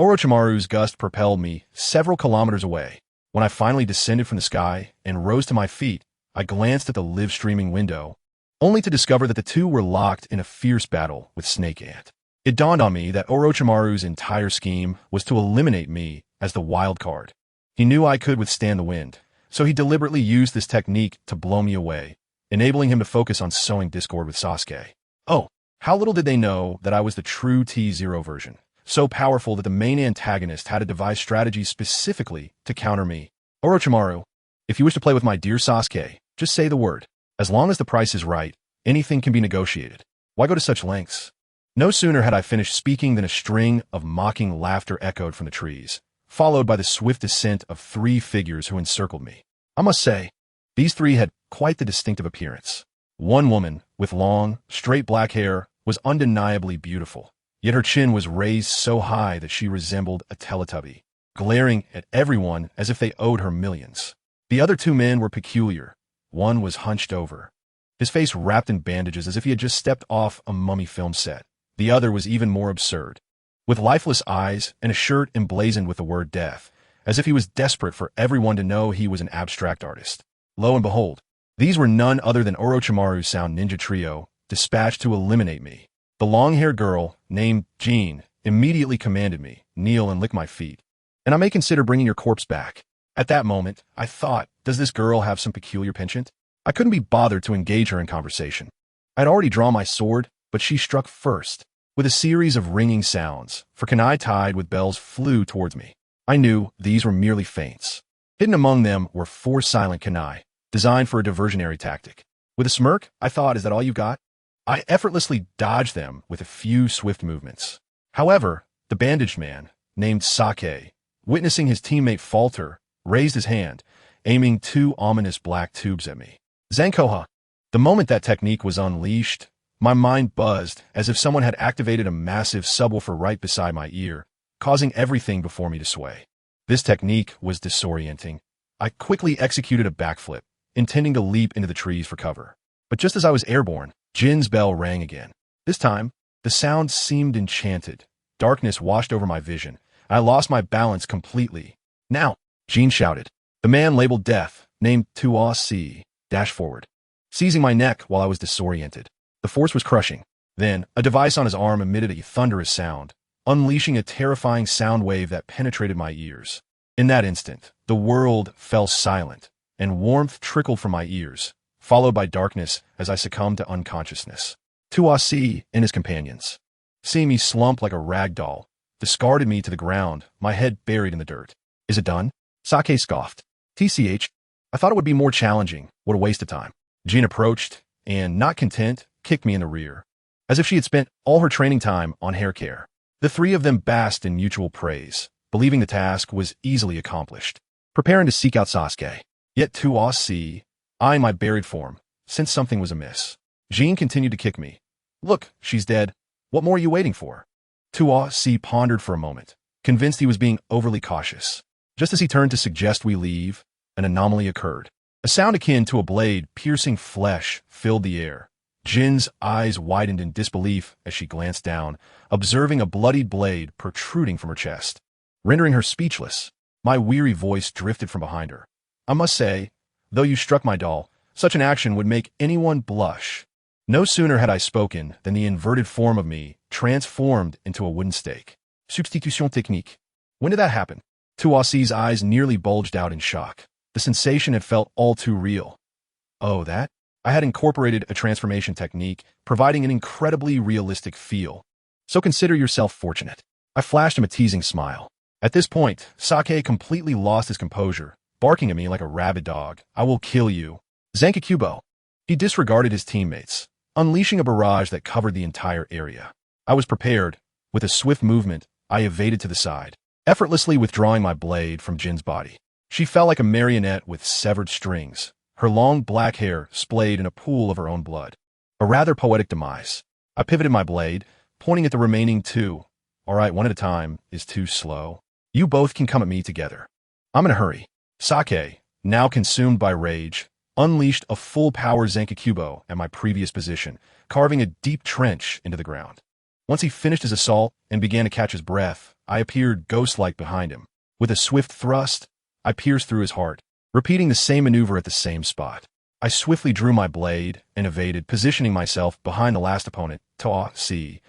Orochimaru's gust propelled me several kilometers away. When I finally descended from the sky and rose to my feet, I glanced at the live-streaming window, only to discover that the two were locked in a fierce battle with Snake Ant. It dawned on me that Orochimaru's entire scheme was to eliminate me as the wild card. He knew I could withstand the wind, so he deliberately used this technique to blow me away, enabling him to focus on sowing discord with Sasuke. Oh, How little did they know that I was the true T-Zero version, so powerful that the main antagonist had to devise strategies specifically to counter me. Orochimaru, if you wish to play with my dear Sasuke, just say the word. As long as the price is right, anything can be negotiated. Why go to such lengths? No sooner had I finished speaking than a string of mocking laughter echoed from the trees, followed by the swift descent of 3 figures who encircled me. I must say, these 3 had quite the distinctive appearance. One woman, with long, straight black hair, was undeniably beautiful, yet her chin was raised so high that she resembled a Teletubby, glaring at everyone as if they owed her millions. The other 2 men were peculiar. One was hunched over, his face wrapped in bandages as if he had just stepped off a mummy film set. The other was even more absurd, with lifeless eyes and a shirt emblazoned with the word death, as if he was desperate for everyone to know he was an abstract artist. Lo and behold, these were none other than Orochimaru's Sound Ninja Trio, dispatched to eliminate me. The long-haired girl, named Jean, immediately commanded me, kneel and lick my feet, and I may consider bringing your corpse back. At that moment, I thought, does this girl have some peculiar penchant? I couldn't be bothered to engage her in conversation. I'd already drawn my sword, but she struck first. With a series of ringing sounds, for kunai tied with bells flew towards me. I knew these were merely feints. Hidden among them were 4 silent kunai, designed for a diversionary tactic. With a smirk, I thought, is that all you got? I effortlessly dodged them with a few swift movements. However, the bandaged man, named Sake, witnessing his teammate falter, raised his hand, aiming 2 ominous black tubes at me. Zankoha! The moment that technique was unleashed, my mind buzzed as if someone had activated a massive subwoofer right beside my ear, causing everything before me to sway. This technique was disorienting. I quickly executed a backflip, intending to leap into the trees for cover. But just as I was airborne, Jin's bell rang again. This time, the sound seemed enchanted. Darkness washed over my vision. I lost my balance completely. Now, Jin shouted. The man labeled Death, named Tuo C, dashed forward, seizing my neck while I was disoriented. The force was crushing. Then, a device on his arm emitted a thunderous sound, unleashing a terrifying sound wave that penetrated my ears. In that instant, the world fell silent, and warmth trickled from my ears, followed by darkness as I succumbed to unconsciousness. Tuo C and his companions, seeing me slump like a rag doll, discarded me to the ground, my head buried in the dirt. Is it done? Sake scoffed. TCH, I thought it would be more challenging. What a waste of time. Jean approached, and, not content, kicked me in the rear, as if she had spent all her training time on hair care. The 3 of them basked in mutual praise, believing the task was easily accomplished, preparing to seek out Sasuke. Yet Tuo C, eyeing my buried form, sensed something was amiss. Jean continued to kick me. Look, she's dead. What more are you waiting for? Tuo C pondered for a moment, convinced he was being overly cautious. Just as he turned to suggest we leave, an anomaly occurred. A sound akin to a blade piercing flesh filled the air. Jin's eyes widened in disbelief as she glanced down, observing a bloodied blade protruding from her chest. Rendering her speechless, my weary voice drifted from behind her. I must say, though you struck my doll, such an action would make anyone blush. No sooner had I spoken than the inverted form of me transformed into a wooden stake. Substitution technique. When did that happen? Tuo C's eyes nearly bulged out in shock. The sensation had felt all too real. Oh, that? I had incorporated a transformation technique, providing an incredibly realistic feel. So consider yourself fortunate. I flashed him a teasing smile. At this point, Sake completely lost his composure, barking at me like a rabid dog. I will kill you. Zankakubo. He disregarded his teammates, unleashing a barrage that covered the entire area. I was prepared. With a swift movement, I evaded to the side, effortlessly withdrawing my blade from Jin's body. She fell like a marionette with severed strings, her long black hair splayed in a pool of her own blood. A rather poetic demise. I pivoted my blade, pointing at the remaining 2. All right, one at a time is too slow. You both can come at me together. I'm in a hurry. Sake, now consumed by rage, unleashed a full-power Zankakubo at my previous position, carving a deep trench into the ground. Once he finished his assault and began to catch his breath, I appeared ghost-like behind him. With a swift thrust, I pierced through his heart, repeating the same maneuver at the same spot. I swiftly drew my blade and evaded, positioning myself behind the last opponent, Tuo C,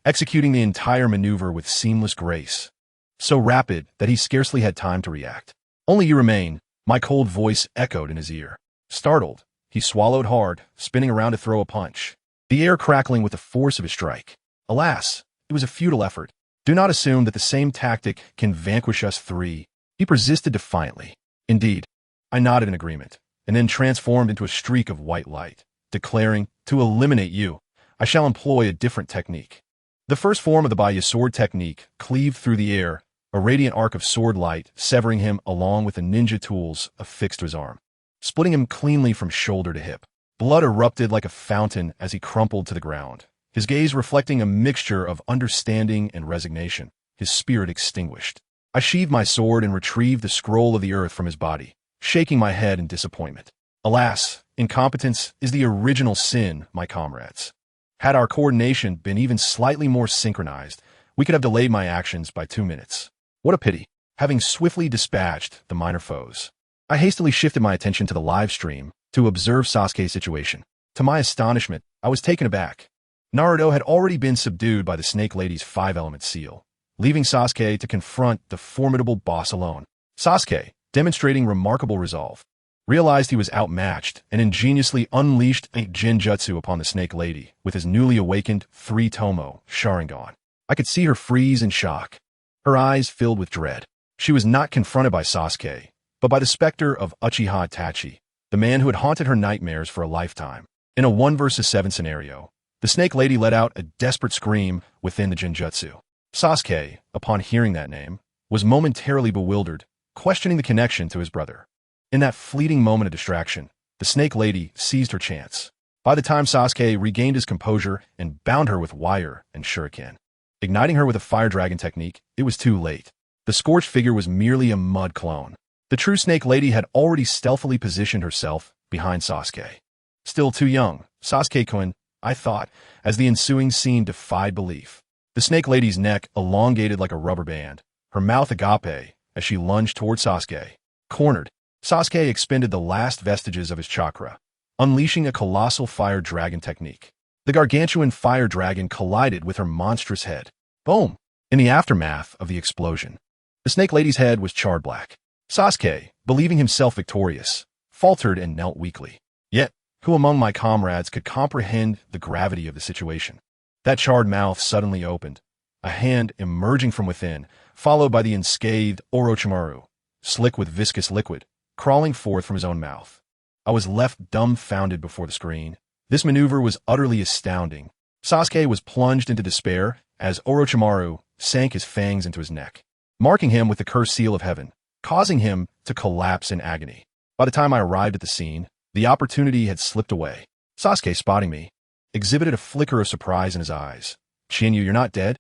executing the entire maneuver with seamless grace, so rapid that he scarcely had time to react. Only you remain, my cold voice echoed in his ear. Startled, he swallowed hard, spinning around to throw a punch. the air crackling with the force of his strike. Alas, it was a futile effort. Do not assume that the same tactic can vanquish us three. He persisted defiantly. Indeed, I nodded in agreement, and then transformed into a streak of white light, declaring, to eliminate you, I shall employ a different technique. The first form of the Baya sword technique cleaved through the air, a radiant arc of sword light severing him along with the ninja tools affixed to his arm, splitting him cleanly from shoulder to hip. Blood erupted like a fountain as he crumpled to the ground, his gaze reflecting a mixture of understanding and resignation, his spirit extinguished. I sheathed my sword and retrieved the scroll of the earth from his body, shaking my head in disappointment. Alas, incompetence is the original sin, my comrades. Had our coordination been even slightly more synchronized, we could have delayed my actions by 2 minutes. What a pity. Having swiftly dispatched the minor foes, I hastily shifted my attention to the live stream to observe Sasuke's situation. To my astonishment, I was taken aback. Naruto had already been subdued by the Snake Lady's 5-element seal, leaving Sasuke to confront the formidable boss alone. Sasuke, demonstrating remarkable resolve, realized he was outmatched and ingeniously unleashed a genjutsu upon the Snake Lady with his newly awakened 3-tomo Sharingan. I could see her freeze in shock, her eyes filled with dread. She was not confronted by Sasuke, but by the specter of Uchiha Itachi, the man who had haunted her nightmares for a lifetime. In a 1 versus 7 scenario, the Snake Lady let out a desperate scream within the genjutsu. Sasuke, upon hearing that name, was momentarily bewildered, questioning the connection to his brother. In that fleeting moment of distraction, the Snake Lady seized her chance. By the time Sasuke regained his composure and bound her with wire and shuriken, igniting her with a fire dragon technique, it was too late. The scorched figure was merely a mud clone. The true Snake Lady had already stealthily positioned herself behind Sasuke. Still too young, Sasuke-kun, I thought, as the ensuing scene defied belief. The Snake Lady's neck elongated like a rubber band, her mouth agape as she lunged toward Sasuke. Cornered, Sasuke expended the last vestiges of his chakra, unleashing a colossal fire dragon technique. The gargantuan fire dragon collided with her monstrous head. Boom! In the aftermath of the explosion, the Snake Lady's head was charred black. Sasuke, believing himself victorious, faltered and knelt weakly. Yet, who among my comrades could comprehend the gravity of the situation? That charred mouth suddenly opened, a hand emerging from within, followed by the unscathed Orochimaru, slick with viscous liquid, crawling forth from his own mouth. I was left dumbfounded before the screen. This maneuver was utterly astounding. Sasuke was plunged into despair as Orochimaru sank his fangs into his neck, marking him with the cursed seal of heaven, causing him to collapse in agony. By the time I arrived at the scene, the opportunity had slipped away. Sasuke, spotting me, exhibited a flicker of surprise in his eyes. Shinyu, you're not dead?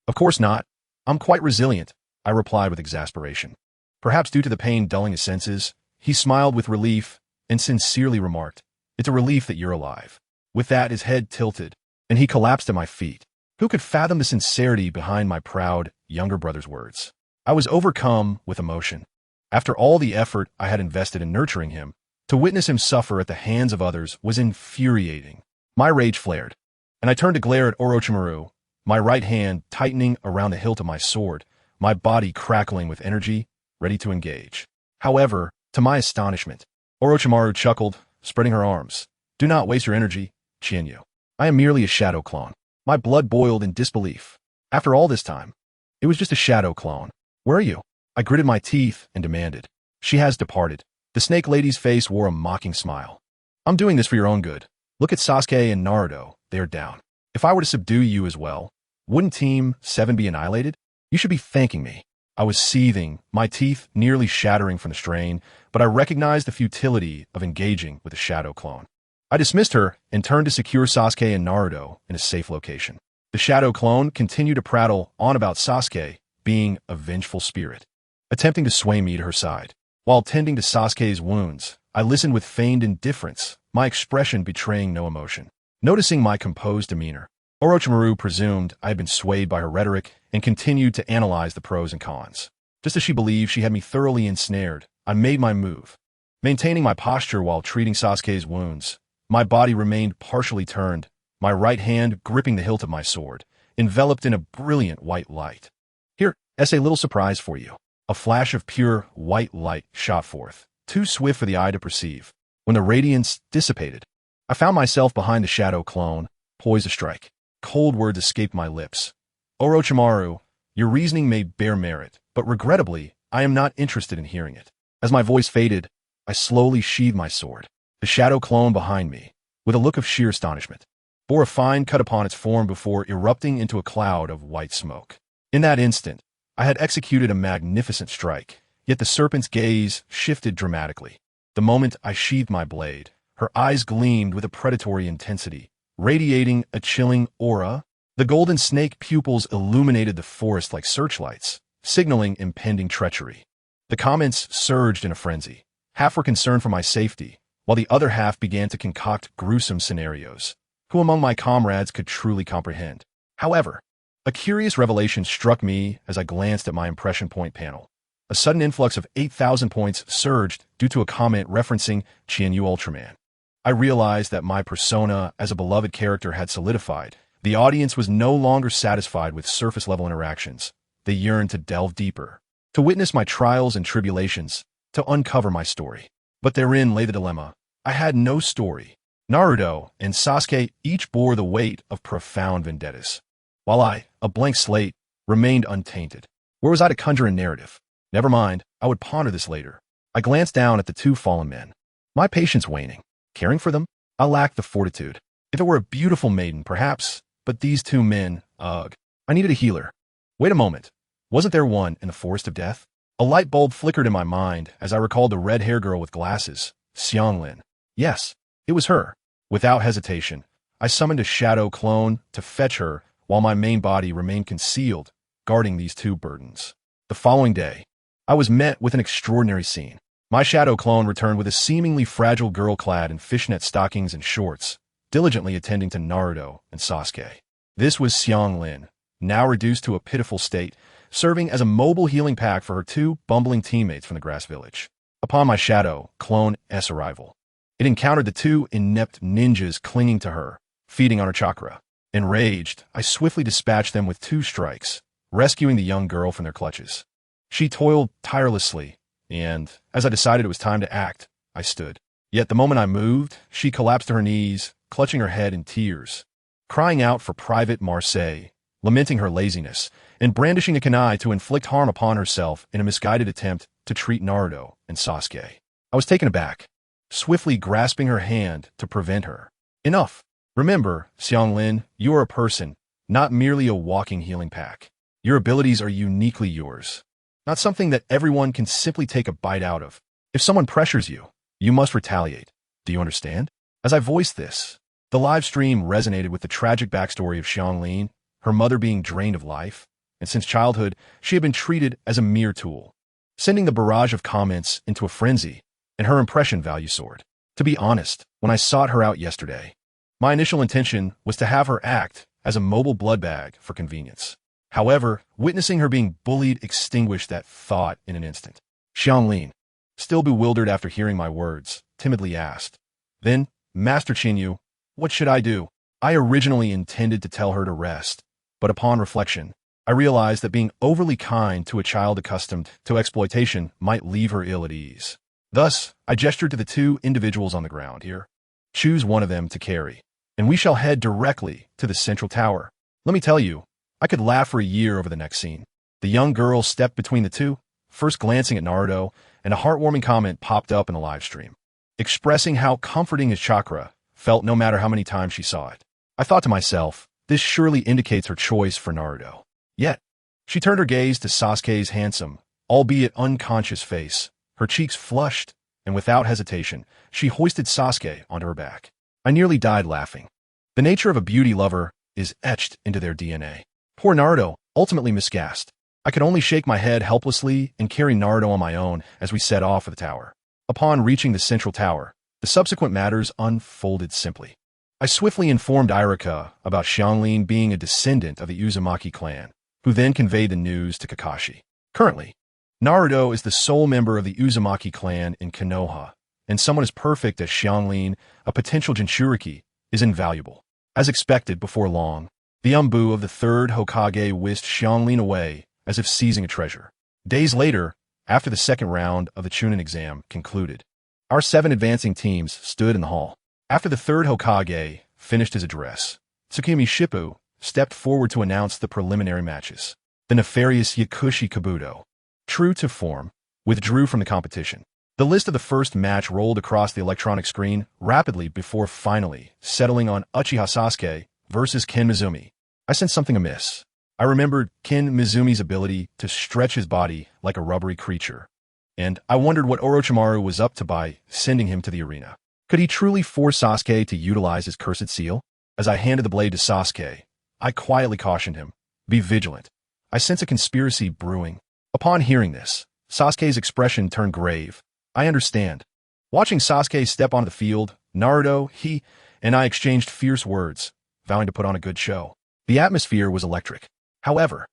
Of course not. I'm quite resilient, I replied with exasperation. Perhaps due to the pain dulling his senses, he smiled with relief and sincerely remarked, it's a relief that you're alive. With that, his head tilted, and he collapsed at my feet. Who could fathom the sincerity behind my proud, younger brother's words? I was overcome with emotion. After all the effort I had invested in nurturing him, to witness him suffer at the hands of others was infuriating. My rage flared, and I turned to glare at Orochimaru, my right hand tightening around the hilt of my sword, my body crackling with energy, ready to engage. However, to my astonishment, Orochimaru chuckled, spreading her arms. Do not waste your energy, Chinyu. I am merely a shadow clone. My blood boiled in disbelief. After all this time, it was just a shadow clone. Where are you? I gritted my teeth and demanded. She has departed. The Snake Lady's face wore a mocking smile. I'm doing this for your own good. Look at Sasuke and Naruto. They are down. If I were to subdue you as well, wouldn't Team 7 be annihilated? You should be thanking me. I was seething, my teeth nearly shattering from the strain, but I recognized the futility of engaging with a shadow clone. I dismissed her and turned to secure Sasuke and Naruto in a safe location. The shadow clone continued to prattle on about Sasuke being a vengeful spirit, attempting to sway me to her side. While tending to Sasuke's wounds, I listened with feigned indifference, my expression betraying no emotion. Noticing my composed demeanor, Orochimaru presumed I had been swayed by her rhetoric and continued to analyze the pros and cons. Just as she believed she had me thoroughly ensnared, I made my move. Maintaining my posture while treating Sasuke's wounds, my body remained partially turned, my right hand gripping the hilt of my sword, enveloped in a brilliant white light. Here, as a little surprise for you. A flash of pure white light shot forth, too swift for the eye to perceive. When the radiance dissipated, I found myself behind the shadow clone, poised to strike. Cold words escaped my lips. Orochimaru, your reasoning may bear merit, but regrettably, I am not interested in hearing it. As my voice faded, I slowly sheathed my sword. The shadow clone behind me, with a look of sheer astonishment, bore a fine cut upon its form before erupting into a cloud of white smoke. In that instant, I had executed a magnificent strike, yet the serpent's gaze shifted dramatically. The moment I sheathed my blade, her eyes gleamed with a predatory intensity, radiating a chilling aura. The golden snake pupils illuminated the forest like searchlights, signaling impending treachery. The comments surged in a frenzy. Half were concerned for my safety, while the other half began to concoct gruesome scenarios. Who among my comrades could truly comprehend? However, a curious revelation struck me as I glanced at my impression point panel. A sudden influx of 8,000 points surged due to a comment referencing Qianyu Ultraman. I realized that my persona as a beloved character had solidified. The audience was no longer satisfied with surface-level interactions. They yearned to delve deeper, to witness my trials and tribulations, to uncover my story. But therein lay the dilemma. I had no story. Naruto and Sasuke each bore the weight of profound vendettas, while I, a blank slate, remained untainted. Where was I to conjure a narrative? Never mind, I would ponder this later. I glanced down at the two fallen men. My patience waning. Caring for them? I lacked the fortitude. If it were a beautiful maiden, perhaps, but these two men, ugh. I needed a healer. Wait a moment. Wasn't there one in the forest of death? A light bulb flickered in my mind as I recalled the red-haired girl with glasses, Xianglin. Yes, it was her. Without hesitation, I summoned a shadow clone to fetch her while my main body remained concealed, guarding these two burdens. The following day, I was met with an extraordinary scene. My shadow clone returned with a seemingly fragile girl clad in fishnet stockings and shorts, diligently attending to Naruto and Sasuke. This was Xianglin, now reduced to a pitiful state, serving as a mobile healing pack for her two bumbling teammates from the grass village. Upon my shadow clone's arrival, it encountered the two inept ninjas clinging to her, feeding on her chakra. Enraged, I swiftly dispatched them with two strikes, rescuing the young girl from their clutches. She toiled tirelessly, and, as I decided it was time to act, I stood. Yet the moment I moved, she collapsed to her knees, clutching her head in tears, crying out for Private Marseille, lamenting her laziness, and brandishing a kunai to inflict harm upon herself in a misguided attempt to treat Naruto and Sasuke. I was taken aback, swiftly grasping her hand to prevent her. Enough. Remember, Xianglin, you are a person, not merely a walking healing pack. Your abilities are uniquely yours, not something that everyone can simply take a bite out of. If someone pressures you, you must retaliate. Do you understand? As I voiced this, the live stream resonated with the tragic backstory of Xianglin, her mother being drained of life, and since childhood, she had been treated as a mere tool, sending the barrage of comments into a frenzy, and her impression value soared. To be honest, when I sought her out yesterday, my initial intention was to have her act as a mobile blood bag for convenience. However, witnessing her being bullied extinguished that thought in an instant. Xianglin, still bewildered after hearing my words, timidly asked, "Then, Master Qianyu, what should I do?" I originally intended to tell her to rest, but upon reflection, I realized that being overly kind to a child accustomed to exploitation might leave her ill at ease. Thus, I gestured to the two individuals on the ground here. Choose one of them to carry, and we shall head directly to the central tower. Let me tell you, I could laugh for a year over the next scene. The young girl stepped between the two, first glancing at Naruto, and a heartwarming comment popped up in the live stream, expressing how comforting his chakra felt no matter how many times she saw it. I thought to myself, this surely indicates her choice for Naruto. Yet, she turned her gaze to Sasuke's handsome, albeit unconscious face, her cheeks flushed, and without hesitation, she hoisted Sasuke onto her back. I nearly died laughing. The nature of a beauty lover is etched into their DNA. Poor Naruto, ultimately miscast. I could only shake my head helplessly and carry Naruto on my own as we set off for the tower. Upon reaching the central tower, the subsequent matters unfolded simply. I swiftly informed Irika about Xianglin being a descendant of the Uzumaki clan, who then conveyed the news to Kakashi. Currently, Naruto is the sole member of the Uzumaki clan in Konoha, and someone as perfect as Xianglin, a potential Jinchuriki, is invaluable. As expected before long, the Umbu of the third Hokage whisked Xianglin away as if seizing a treasure. Days later, after the second round of the Chunin exam concluded, our 7 advancing teams stood in the hall. After the third Hokage finished his address, Tsukimi Shippu, stepped forward to announce the preliminary matches. The nefarious Yakushi Kabuto, true to form, withdrew from the competition. The list of the first match rolled across the electronic screen rapidly before finally settling on Uchiha Sasuke versus Ken Mizumi. I sensed something amiss. I remembered Ken Mizumi's ability to stretch his body like a rubbery creature, and I wondered what Orochimaru was up to by sending him to the arena. Could he truly force Sasuke to utilize his cursed seal? As I handed the blade to Sasuke, I quietly cautioned him, "Be vigilant. I sense a conspiracy brewing." Upon hearing this, Sasuke's expression turned grave. I understand. Watching Sasuke step onto the field, Naruto, he, and I exchanged fierce words, vowing to put on a good show. The atmosphere was electric. However,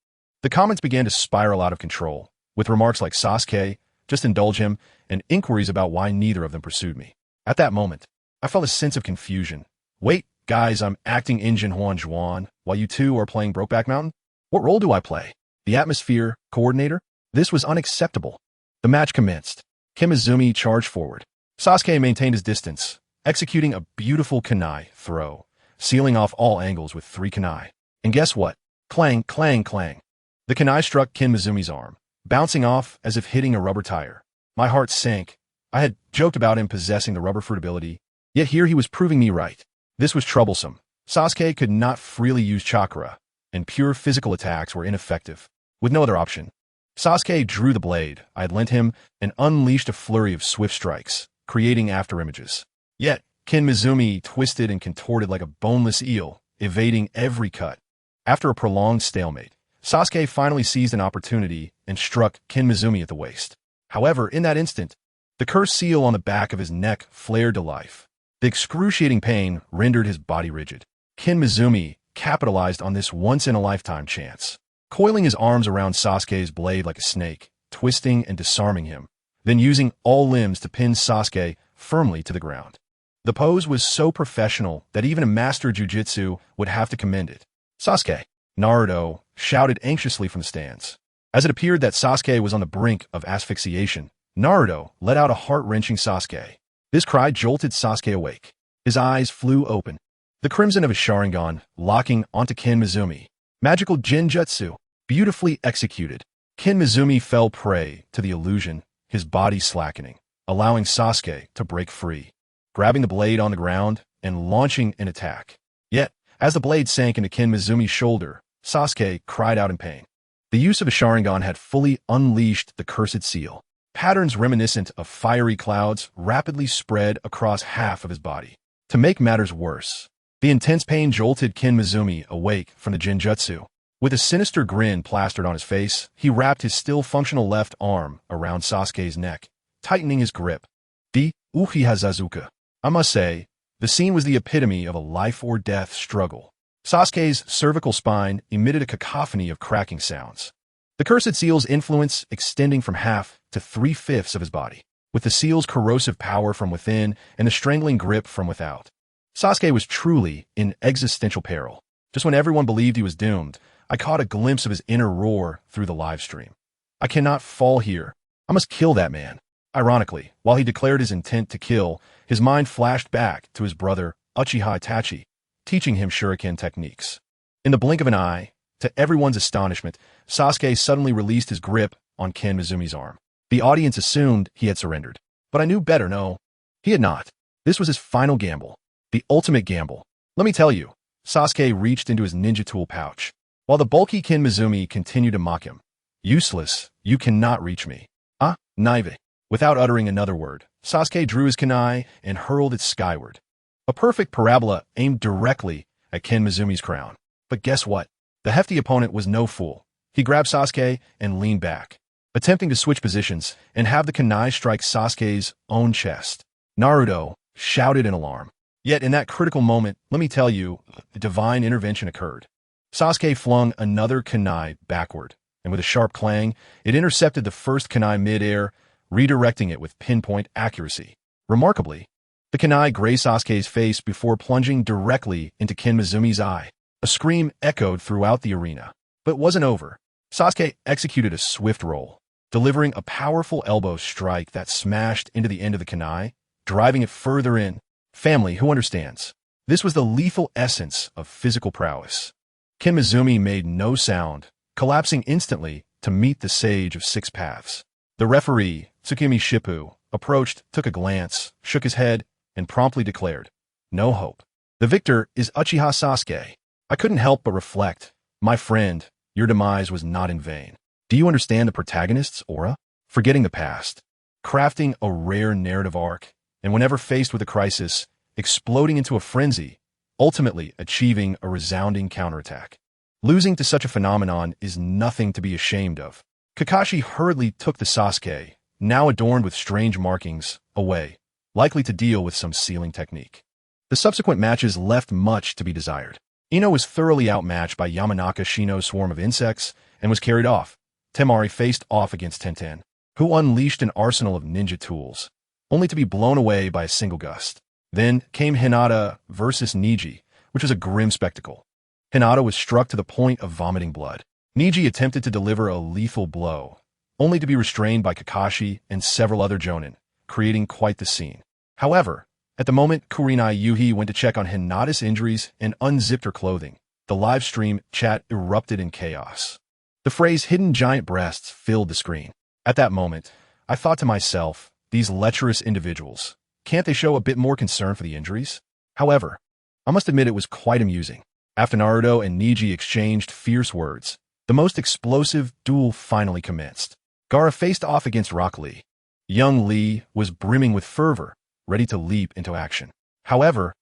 the comments began to spiral out of control, with remarks like "Sasuke, just indulge him," and inquiries about why neither of them pursued me. At that moment, I felt a sense of confusion. Wait, guys, I'm acting Injin Huan Juan, while you two are playing Brokeback Mountain? What role do I play? The atmosphere coordinator? This was unacceptable. The match commenced. Ken Mizumi charged forward. Sasuke maintained his distance, executing a beautiful kunai throw, sealing off all angles with 3 kunai. And guess what? Clang, clang, clang. The kunai struck Ken Mizumi's arm, bouncing off as if hitting a rubber tire. My heart sank. I had joked about him possessing the rubber fruit ability, yet here he was proving me right. This was troublesome. Sasuke could not freely use chakra, and pure physical attacks were ineffective. With no other option, Sasuke drew the blade I had lent him and unleashed a flurry of swift strikes, creating afterimages. Yet, Ken Mizumi twisted and contorted like a boneless eel, evading every cut. After a prolonged stalemate, Sasuke finally seized an opportunity and struck Ken Mizumi at the waist. However, in that instant, the cursed seal on the back of his neck flared to life. The excruciating pain rendered his body rigid. Ken Mizumi capitalized on this once-in-a-lifetime chance, coiling his arms around Sasuke's blade like a snake, twisting and disarming him, then using all limbs to pin Sasuke firmly to the ground. The pose was so professional that even a master jujitsu would have to commend it. "Sasuke!" Naruto shouted anxiously from the stands. As it appeared that Sasuke was on the brink of asphyxiation, Naruto let out a heart-wrenching "Sasuke." This cry jolted Sasuke awake. His eyes flew open, the crimson of his Sharingan locking onto Ken Mizumi. Magical Genjutsu, beautifully executed. Ken Mizumi fell prey to the illusion, his body slackening, allowing Sasuke to break free, grabbing the blade on the ground and launching an attack. Yet, as the blade sank into Ken Mizumi's shoulder, Sasuke cried out in pain. The use of a Sharingan had fully unleashed the cursed seal. Patterns reminiscent of fiery clouds rapidly spread across half of his body. To make matters worse, the intense pain jolted Ken Mizumi awake from the Genjutsu. With a sinister grin plastered on his face, he wrapped his still functional left arm around Sasuke's neck, tightening his grip. The Uchiha Zazuka. I must say, the scene was the epitome of a life-or-death struggle. Sasuke's cervical spine emitted a cacophony of cracking sounds, the cursed seal's influence extending from half to 3/5 of his body, with the seal's corrosive power from within and the strangling grip from without. Sasuke was truly in existential peril. Just when everyone believed he was doomed, I caught a glimpse of his inner roar through the live stream. "I cannot fall here. I must kill that man." Ironically, while he declared his intent to kill, his mind flashed back to his brother Uchiha Itachi, teaching him shuriken techniques. In the blink of an eye, to everyone's astonishment, Sasuke suddenly released his grip on Ken Mizumi's arm. The audience assumed he had surrendered, but I knew better. No, he had not. This was his final gamble. The ultimate gamble. Let me tell you, Sasuke reached into his ninja tool pouch, while the bulky Ken Mizumi continued to mock him. "Useless, you cannot reach me. Ah, naive." Without uttering another word, Sasuke drew his kunai and hurled it skyward. A perfect parabola aimed directly at Ken Mizumi's crown. But guess what? The hefty opponent was no fool. He grabbed Sasuke and leaned back, attempting to switch positions and have the kunai strike Sasuke's own chest. Naruto shouted in alarm. Yet in that critical moment, let me tell you, a divine intervention occurred. Sasuke flung another kunai backward, and with a sharp clang, it intercepted the first kunai mid-air, redirecting it with pinpoint accuracy. Remarkably, the kunai grazed Sasuke's face before plunging directly into Ken Mizumi's eye. A scream echoed throughout the arena. But it wasn't over. Sasuke executed a swift roll, delivering a powerful elbow strike that smashed into the end of the kunai, driving it further in. Family, who understands? This was the lethal essence of physical prowess. Ken Mizumi made no sound, collapsing instantly to meet the sage of six paths. The referee, Tsukimi Shippu, approached, took a glance, shook his head, and promptly declared, "No hope. The victor is Uchiha Sasuke." I couldn't help but reflect, my friend, your demise was not in vain. Do you understand the protagonist's aura? Forgetting the past, crafting a rare narrative arc, and whenever faced with a crisis, exploding into a frenzy, ultimately achieving a resounding counterattack. Losing to such a phenomenon is nothing to be ashamed of. Kakashi hurriedly took the Sasuke, now adorned with strange markings, away, likely to deal with some sealing technique. The subsequent matches left much to be desired. Ino was thoroughly outmatched by Yamanaka Shino's swarm of insects and was carried off. Temari faced off against Tenten, who unleashed an arsenal of ninja tools, only to be blown away by a single gust. Then came Hinata versus Niji, which was a grim spectacle. Hinata was struck to the point of vomiting blood. Niji attempted to deliver a lethal blow, only to be restrained by Kakashi and several other jonin, creating quite the scene. However, at the moment Kurenai Yuhi went to check on Hinata's injuries and unzipped her clothing, the live stream chat erupted in chaos. The phrase "hidden giant breasts" filled the screen. At that moment, I thought to myself, these lecherous individuals, can't they show a bit more concern for the injuries? However, I must admit it was quite amusing. After Naruto and Niji exchanged fierce words, the most explosive duel finally commenced. Gaara faced off against Rock Lee. Young Lee was brimming with fervor, ready to leap into action. However,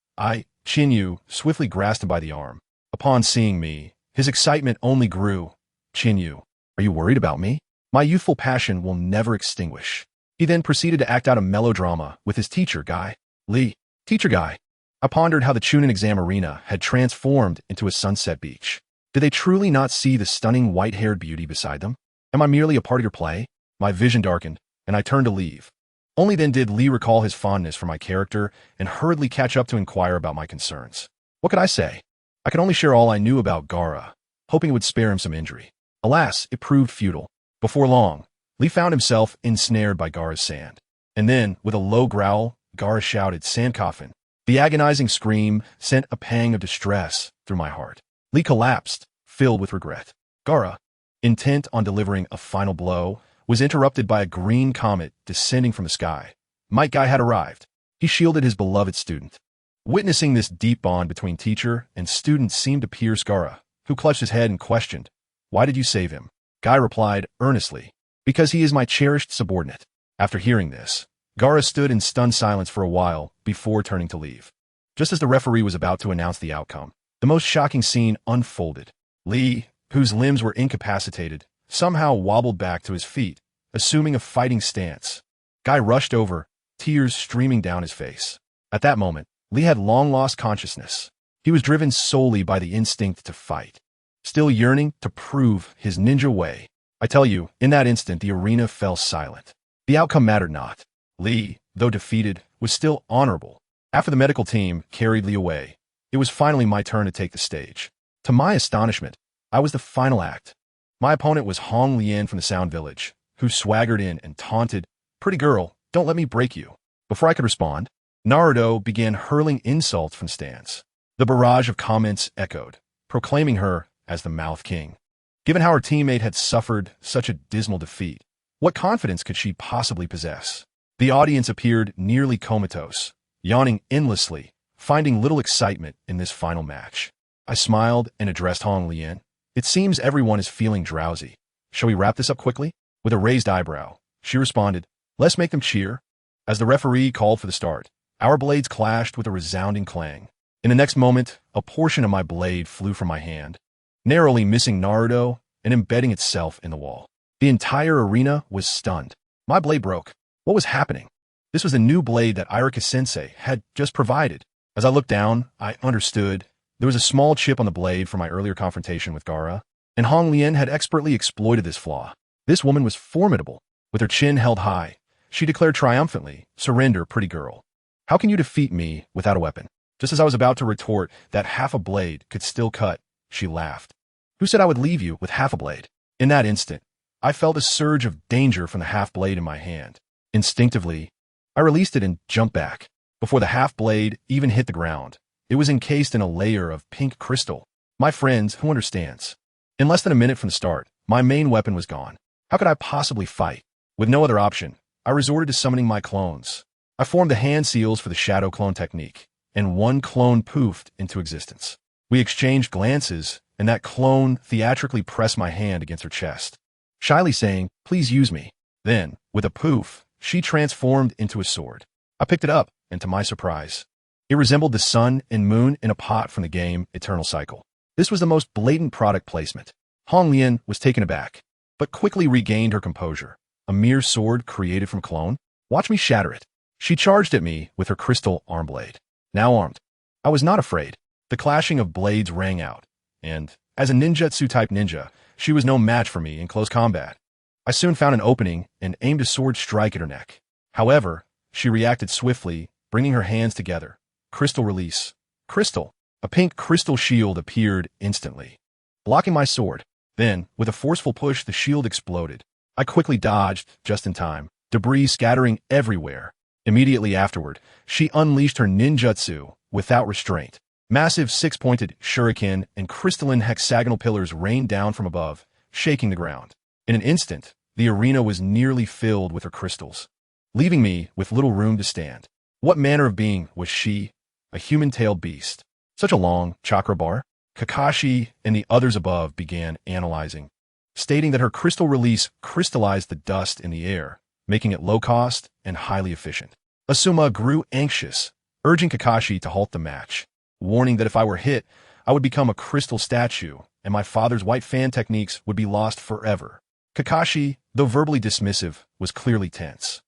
Chinyu, swiftly grasped him by the arm. Upon seeing me, his excitement only grew. "Chinyu, are you worried about me? My youthful passion will never extinguish." He then proceeded to act out a melodrama with his teacher, Guy. Lee, teacher Guy. I pondered how the Chunin exam arena had transformed into a sunset beach. Did they truly not see the stunning white-haired beauty beside them? Am I merely a part of your play? My vision darkened, and I turned to leave. Only then did Lee recall his fondness for my character and hurriedly catch up to inquire about my concerns. What could I say? I could only share all I knew about Gaara, hoping it would spare him some injury. Alas, it proved futile. Before long, Lee found himself ensnared by Gaara's sand. And then, with a low growl, Gaara shouted, "Sand coffin." The agonizing scream sent a pang of distress through my heart. Lee collapsed, filled with regret. Gaara, intent on delivering a final blow, was interrupted by a green comet descending from the sky. Might Guy had arrived. He shielded his beloved student. Witnessing this deep bond between teacher and student seemed to pierce Gaara, who clutched his head and questioned, "Why did you save him?" Guy replied earnestly, "Because he is my cherished subordinate." After hearing this, Gaara stood in stunned silence for a while before turning to leave. Just as the referee was about to announce the outcome, the most shocking scene unfolded. Lee, whose limbs were incapacitated, somehow wobbled back to his feet, assuming a fighting stance. Guy rushed over, tears streaming down his face. At that moment, Lee had long lost consciousness. He was driven solely by the instinct to fight, still yearning to prove his ninja way. I tell you, in that instant the arena fell silent. The outcome mattered not. Lee, though defeated, was still honorable. After the medical team carried Lee away, it was finally my turn to take the stage. To my astonishment, I was the final act. My opponent was Hong Lian from the Sound Village, who swaggered in and taunted, "Pretty girl, don't let me break you." Before I could respond, Naruto began hurling insults from stands. The barrage of comments echoed, proclaiming her as the Mouth King. Given how her teammate had suffered such a dismal defeat, what confidence could she possibly possess? The audience appeared nearly comatose, yawning endlessly, finding little excitement in this final match. I smiled and addressed Hong Lian. "It seems everyone is feeling drowsy. Shall we wrap this up quickly?" With a raised eyebrow, she responded, "Let's make them cheer." As the referee called for the start, our blades clashed with a resounding clang. In the next moment, a portion of my blade flew from my hand, narrowly missing Naruto and embedding itself in the wall. The entire arena was stunned. My blade broke. What was happening? This was the new blade that Irika-sensei had just provided. As I looked down, I understood. There was a small chip on the blade from my earlier confrontation with Gaara, and Hong Lian had expertly exploited this flaw. This woman was formidable. With her chin held high, she declared triumphantly, "Surrender, pretty girl. How can you defeat me without a weapon?" Just as I was about to retort that half a blade could still cut, she laughed. "Who said I would leave you with half a blade?" In that instant, I felt a surge of danger from the half blade in my hand. Instinctively, I released it and jumped back. Before the half blade even hit the ground, It was encased in a layer of pink crystal. My friends, who understands? In less than a minute from the start, my main weapon was gone. How could I possibly fight? With no other option, I resorted to summoning my clones. I formed the hand seals for the shadow clone technique, and one clone poofed into existence. We exchanged glances, and that clone theatrically pressed my hand against her chest, shyly saying, "Please use me." Then, with a poof, she transformed into a sword. I picked it up, and to my surprise, it resembled the sun and moon in a pot from the game Eternal Cycle. This was the most blatant product placement. Hong Lian was taken aback, but quickly regained her composure. A mere sword created from clone? Watch me shatter it. She charged at me with her crystal arm blade. Now armed, I was not afraid. The clashing of blades rang out, and, as a ninjutsu-type ninja, she was no match for me in close combat. I soon found an opening and aimed a sword strike at her neck. However, she reacted swiftly, bringing her hands together. Crystal release. Crystal. A pink crystal shield appeared instantly, blocking my sword. Then, with a forceful push, the shield exploded. I quickly dodged, just in time, debris scattering everywhere. Immediately afterward, she unleashed her ninjutsu without restraint. Massive six-pointed shuriken and crystalline hexagonal pillars rained down from above, shaking the ground. In an instant, the arena was nearly filled with her crystals, leaving me with little room to stand. What manner of being was she? A human-tailed beast. Such a long chakra bar? Kakashi and the others above began analyzing, stating that her crystal release crystallized the dust in the air, making it low-cost and highly efficient. Asuma grew anxious, urging Kakashi to halt the match, warning that if I were hit, I would become a crystal statue, and my father's white fan techniques would be lost forever. Kakashi, though verbally dismissive, was clearly tense.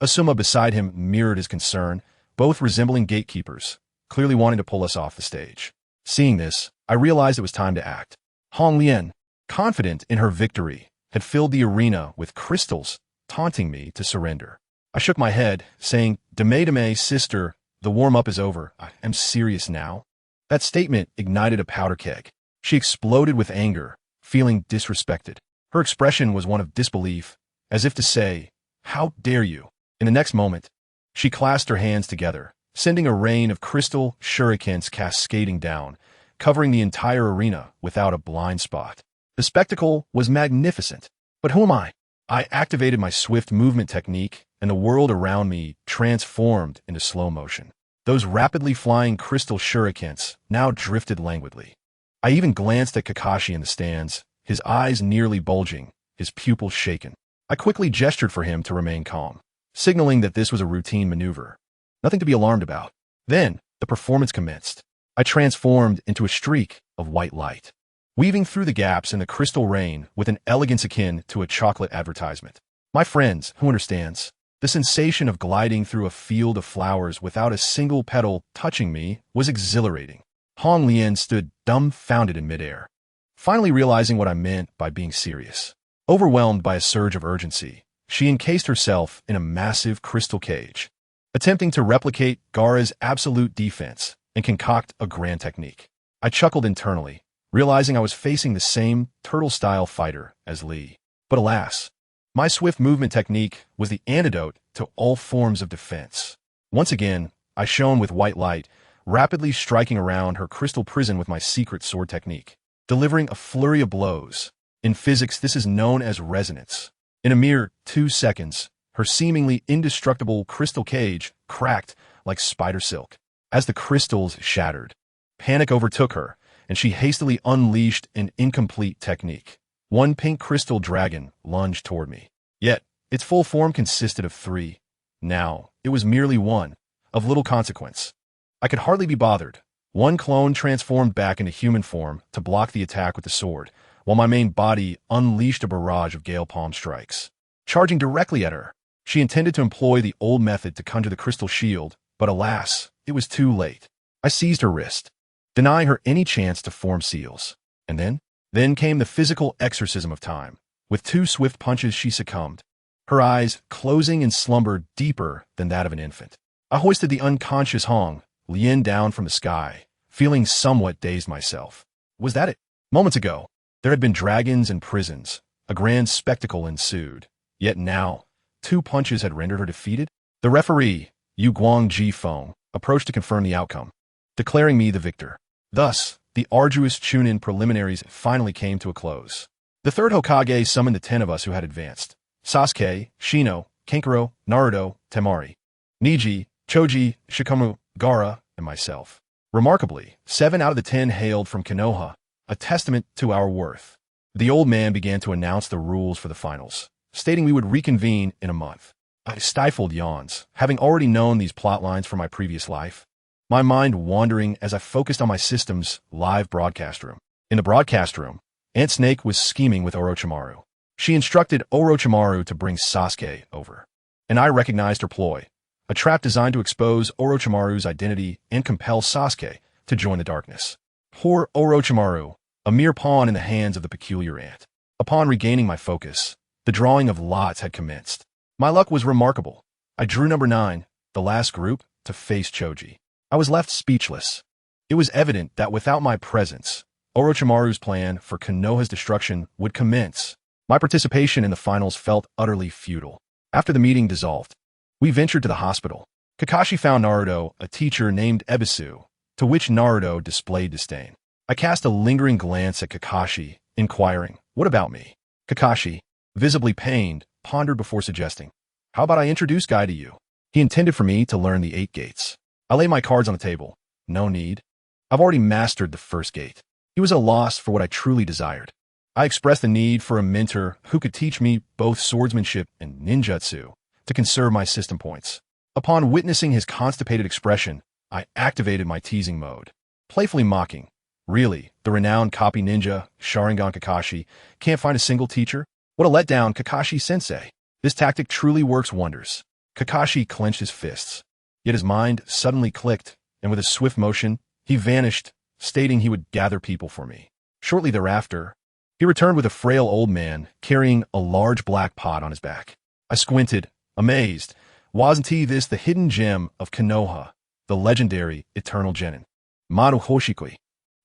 Asuma beside him mirrored his concern, both resembling gatekeepers, clearly wanting to pull us off the stage. Seeing this, I realized it was time to act. Hong Lian, confident in her victory, had filled the arena with crystals, taunting me to surrender. I shook my head, saying, "Deme, sister, the warm-up is over. I am serious now." That statement ignited a powder keg. She exploded with anger, feeling disrespected. Her expression was one of disbelief, as if to say, "How dare you?" In the next moment, she clasped her hands together, sending a rain of crystal shurikens cascading down, covering the entire arena without a blind spot. The spectacle was magnificent. But who am I? I activated my swift movement technique, and the world around me transformed into slow motion. Those rapidly flying crystal shurikens now drifted languidly. I even glanced at Kakashi in the stands, his eyes nearly bulging, his pupils shaken. I quickly gestured for him to remain calm, signaling that this was a routine maneuver. Nothing to be alarmed about. Then, the performance commenced. I transformed into a streak of white light, weaving through the gaps in the crystal rain with an elegance akin to a chocolate advertisement. My friends, who understands? The sensation of gliding through a field of flowers without a single petal touching me was exhilarating. Hong Lian stood dumbfounded in midair, finally realizing what I meant by being serious. Overwhelmed by a surge of urgency, she encased herself in a massive crystal cage, attempting to replicate Gaara's absolute defense and concoct a grand technique. I chuckled internally, realizing I was facing the same turtle-style fighter as Lee. But alas, my swift movement technique was the antidote to all forms of defense. Once again, I shone with white light, rapidly striking around her crystal prison with my secret sword technique, delivering a flurry of blows. In physics, this is known as resonance. In a mere 2 seconds, her seemingly indestructible crystal cage cracked like spider silk. As the crystals shattered, panic overtook her, and she hastily unleashed an incomplete technique. One pink crystal dragon lunged toward me. Yet, its full form consisted of 3. Now, it was merely one, of little consequence. I could hardly be bothered. One clone transformed back into human form to block the attack with the sword, while my main body unleashed a barrage of gale palm strikes, charging directly at her. She intended to employ the old method to conjure the crystal shield, but alas, it was too late. I seized her wrist, denying her any chance to form seals. And then came the physical exorcism of time. With 2 swift punches, she succumbed, her eyes closing in slumber deeper than that of an infant. I hoisted the unconscious Hong Lian down from the sky, feeling somewhat dazed myself. Was that it? Moments ago, there had been dragons and prisons. A grand spectacle ensued. Yet now, 2 punches had rendered her defeated. The referee, Yu Guang Ji Feng, approached to confirm the outcome. declaring me the victor. Thus, the arduous Chunin preliminaries finally came to a close. The third Hokage summoned the 10 of us who had advanced: Sasuke, Shino, Kankuro, Naruto, Temari, Niji, Choji, Shikamu, Gaara, and myself. Remarkably, 7 out of the 10 hailed from Konoha, a testament to our worth. The old man began to announce the rules for the finals, stating we would reconvene in a month. I stifled yawns, having already known these plot lines from my previous life, my mind wandering as I focused on my system's live broadcast room. In the broadcast room, Aunt Snake was scheming with Orochimaru. She instructed Orochimaru to bring Sasuke over, and I recognized her ploy, a trap designed to expose Orochimaru's identity and compel Sasuke to join the darkness. Poor Orochimaru, a mere pawn in the hands of the peculiar ant. Upon regaining my focus, the drawing of lots had commenced. My luck was remarkable. I drew number 9, the last group, to face Choji. I was left speechless. It was evident that without my presence, Orochimaru's plan for Konoha's destruction would commence. My participation in the finals felt utterly futile. After the meeting dissolved, we ventured to the hospital. Kakashi found Naruto a teacher named Ebisu, to which Naruto displayed disdain. I cast a lingering glance at Kakashi, inquiring, "What about me?" Kakashi, visibly pained, pondered before suggesting, "How about I introduce Guy to you?" He intended for me to learn the 8 gates. I lay my cards on the table. No need. I've already mastered the first gate. He was at a loss for what I truly desired. I expressed the need for a mentor who could teach me both swordsmanship and ninjutsu to conserve my system points. Upon witnessing his constipated expression, I activated my teasing mode, playfully mocking, "Really, the renowned copy ninja, Sharingan Kakashi, can't find a single teacher? What a letdown, Kakashi-sensei. This tactic truly works wonders." Kakashi clenched his fists, yet his mind suddenly clicked, and with a swift motion, he vanished, stating he would gather people for me. Shortly thereafter, he returned with a frail old man carrying a large black pot on his back. I squinted, amazed. Wasn't he this the hidden gem of Konoha, the legendary Eternal Genin? Manu Hoshikui.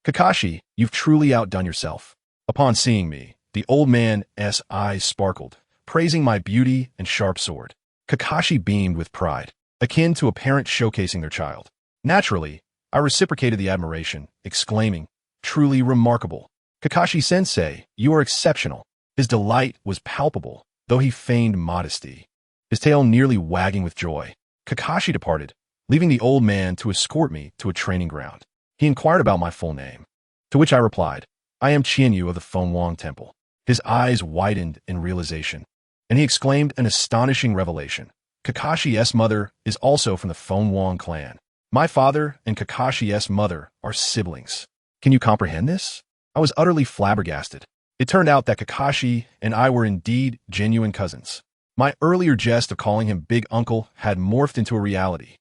Kakashi, you've truly outdone yourself. Upon seeing me, the old man's eyes sparkled, praising my beauty and sharp sword. Kakashi beamed with pride, akin to a parent showcasing their child. Naturally, I reciprocated the admiration, exclaiming, "Truly remarkable. Kakashi-sensei, you are exceptional." His delight was palpable, though he feigned modesty, his tail nearly wagging with joy. Kakashi departed, leaving the old man to escort me to a training ground. He inquired about my full name, to which I replied, "I am Qianyu of the Fengwang Temple." His eyes widened in realization, and he exclaimed an astonishing revelation. "Kakashi's mother is also from the Fengwang clan. My father and Kakashi's mother are siblings. Can you comprehend this?" I was utterly flabbergasted. It turned out that Kakashi and I were indeed genuine cousins. My earlier jest of calling him Big Uncle had morphed into a reality.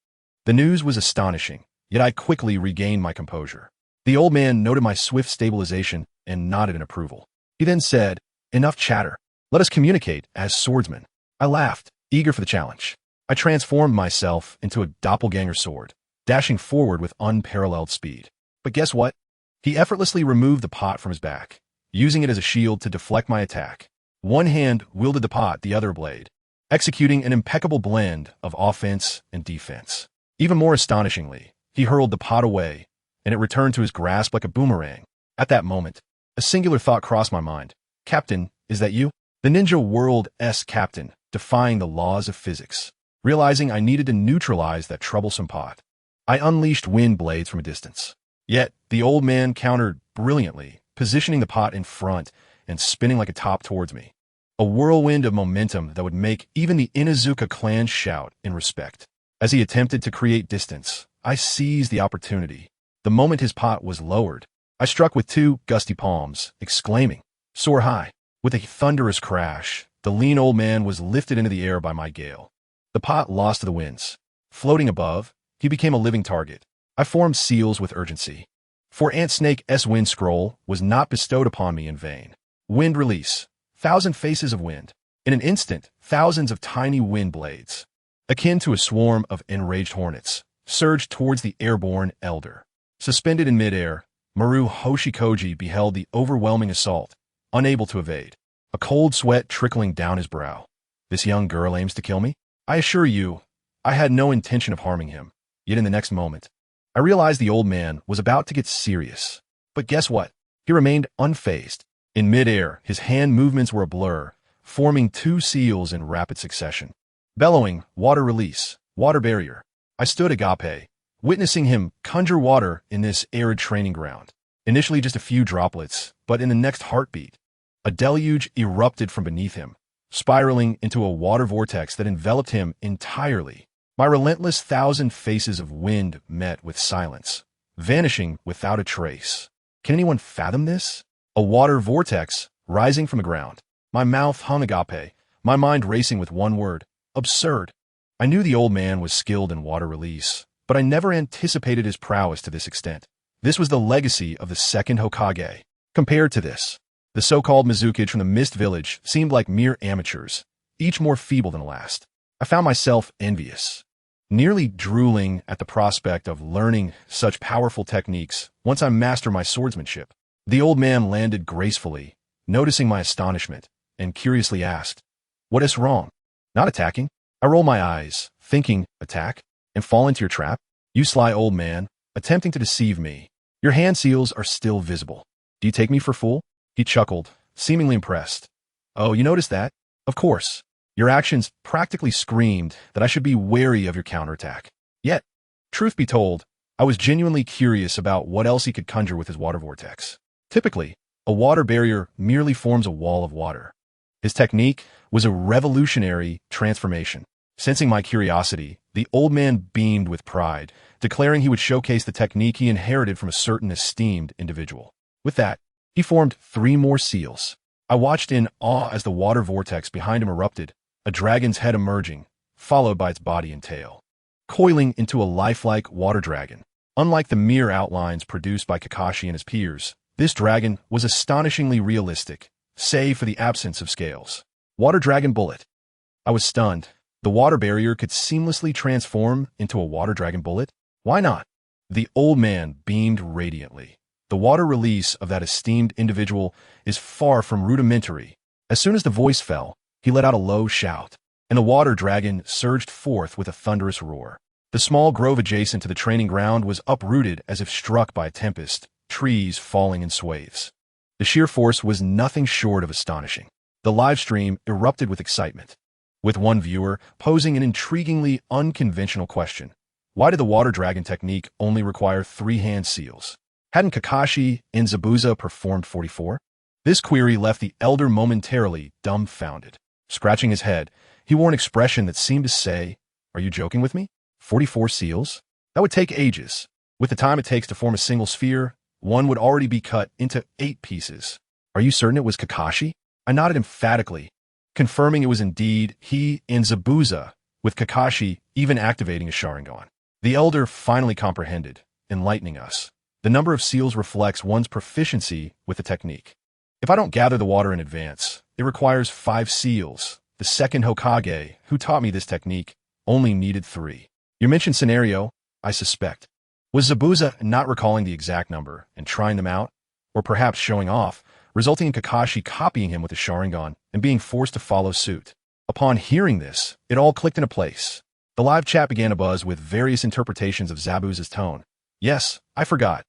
The news was astonishing, yet I quickly regained my composure. The old man noted my swift stabilization and nodded in approval. He then said, "Enough chatter. Let us communicate as swordsmen." I laughed, eager for the challenge. I transformed myself into a doppelganger sword, dashing forward with unparalleled speed. But guess what? He effortlessly removed the pot from his back, using it as a shield to deflect my attack. One hand wielded the pot, the other a blade, executing an impeccable blend of offense and defense. Even more astonishingly, he hurled the pot away, and it returned to his grasp like a boomerang. At that moment, a singular thought crossed my mind. "Captain, is that you?" The ninja world's captain, defying the laws of physics. Realizing I needed to neutralize that troublesome pot, I unleashed wind blades from a distance. Yet, the old man countered brilliantly, positioning the pot in front and spinning like a top towards me. A whirlwind of momentum that would make even the Inuzuka clan shout in respect. As he attempted to create distance, I seized the opportunity. The moment his pot was lowered, I struck with 2 gusty palms, exclaiming, "Soar high." With a thunderous crash, the lean old man was lifted into the air by my gale. The pot lost to the winds. Floating above, he became a living target. I formed seals with urgency. For Aunt Snake's wind scroll was not bestowed upon me in vain. Wind release. 1,000 faces of wind. In an instant, thousands of tiny wind blades, akin to a swarm of enraged hornets, surged towards the airborne elder. Suspended in midair, Maru Hoshikoji beheld the overwhelming assault, unable to evade, a cold sweat trickling down his brow. "This young girl aims to kill me? I assure you, I had no intention of harming him." Yet in the next moment, I I realized the old man was about to get serious. But guess what? He remained unfazed. In midair, his hand movements were a blur, forming two seals in rapid succession. Bellowing, water release, water barrier. I stood agape, witnessing him conjure water in this arid training ground. Initially just a few droplets, but in the next heartbeat, a deluge erupted from beneath him, spiraling into a water vortex that enveloped him entirely. My relentless 1,000 faces of wind met with silence, vanishing without a trace. Can anyone fathom this? A water vortex rising from the ground. My mouth hung agape, my mind racing with one word: absurd. I knew the old man was skilled in water release, but I never anticipated his prowess to this extent. This was the legacy of the second Hokage. Compared to this, the so-called Mizukage from the Mist Village seemed like mere amateurs, each more feeble than the last. I found myself envious, nearly drooling at the prospect of learning such powerful techniques once I master my swordsmanship. The old man landed gracefully, noticing my astonishment, and curiously asked, "What is wrong?" "Not attacking." I roll my eyes, thinking, attack? And fall into your trap? You sly old man, attempting to deceive me. Your hand seals are still visible. Do you take me for a fool? He chuckled, seemingly impressed. Oh, you noticed that? Of course. Your actions practically screamed that I should be wary of your counterattack. Yet, truth be told, I was genuinely curious about what else he could conjure with his water vortex. Typically, a water barrier merely forms a wall of water. His technique was a revolutionary transformation. Sensing my curiosity, the old man beamed with pride, declaring he would showcase the technique he inherited from a certain esteemed individual. With that, he formed 3 more seals. I watched in awe as the water vortex behind him erupted, a dragon's head emerging, followed by its body and tail, coiling into a lifelike water dragon. Unlike the mere outlines produced by Kakashi and his peers, this dragon was astonishingly realistic, save for the absence of scales. Water Dragon Bullet. I was stunned. The water barrier could seamlessly transform into a water dragon bullet? Why not? The old man beamed radiantly. The water release of that esteemed individual is far from rudimentary. As soon as the voice fell, he let out a low shout, and the water dragon surged forth with a thunderous roar. The small grove adjacent to the training ground was uprooted as if struck by a tempest, trees falling in swathes. The sheer force was nothing short of astonishing. The live stream erupted with excitement, with one viewer posing an intriguingly unconventional question. Why did the water dragon technique only require 3 hand seals? Hadn't Kakashi and Zabuza performed 44? This query left the elder momentarily dumbfounded. Scratching his head, he wore an expression that seemed to say, "Are you joking with me? 44 seals? That would take ages. With the time it takes to form a single sphere, one would already be cut into 8 pieces. Are you certain it was Kakashi?" I nodded emphatically, confirming it was indeed he and Zabuza, with Kakashi even activating a Sharingan. The elder finally comprehended, enlightening us. The number of seals reflects one's proficiency with the technique. If I don't gather the water in advance, it requires 5 seals. The second Hokage, who taught me this technique, only needed 3. Your mentioned scenario, I suspect, was Zabuza not recalling the exact number and trying them out, or perhaps showing off, resulting in Kakashi copying him with the Sharingan and being forced to follow suit. Upon hearing this, it all clicked into place. The live chat began to buzz with various interpretations of Zabuza's tone. Yes, I forgot.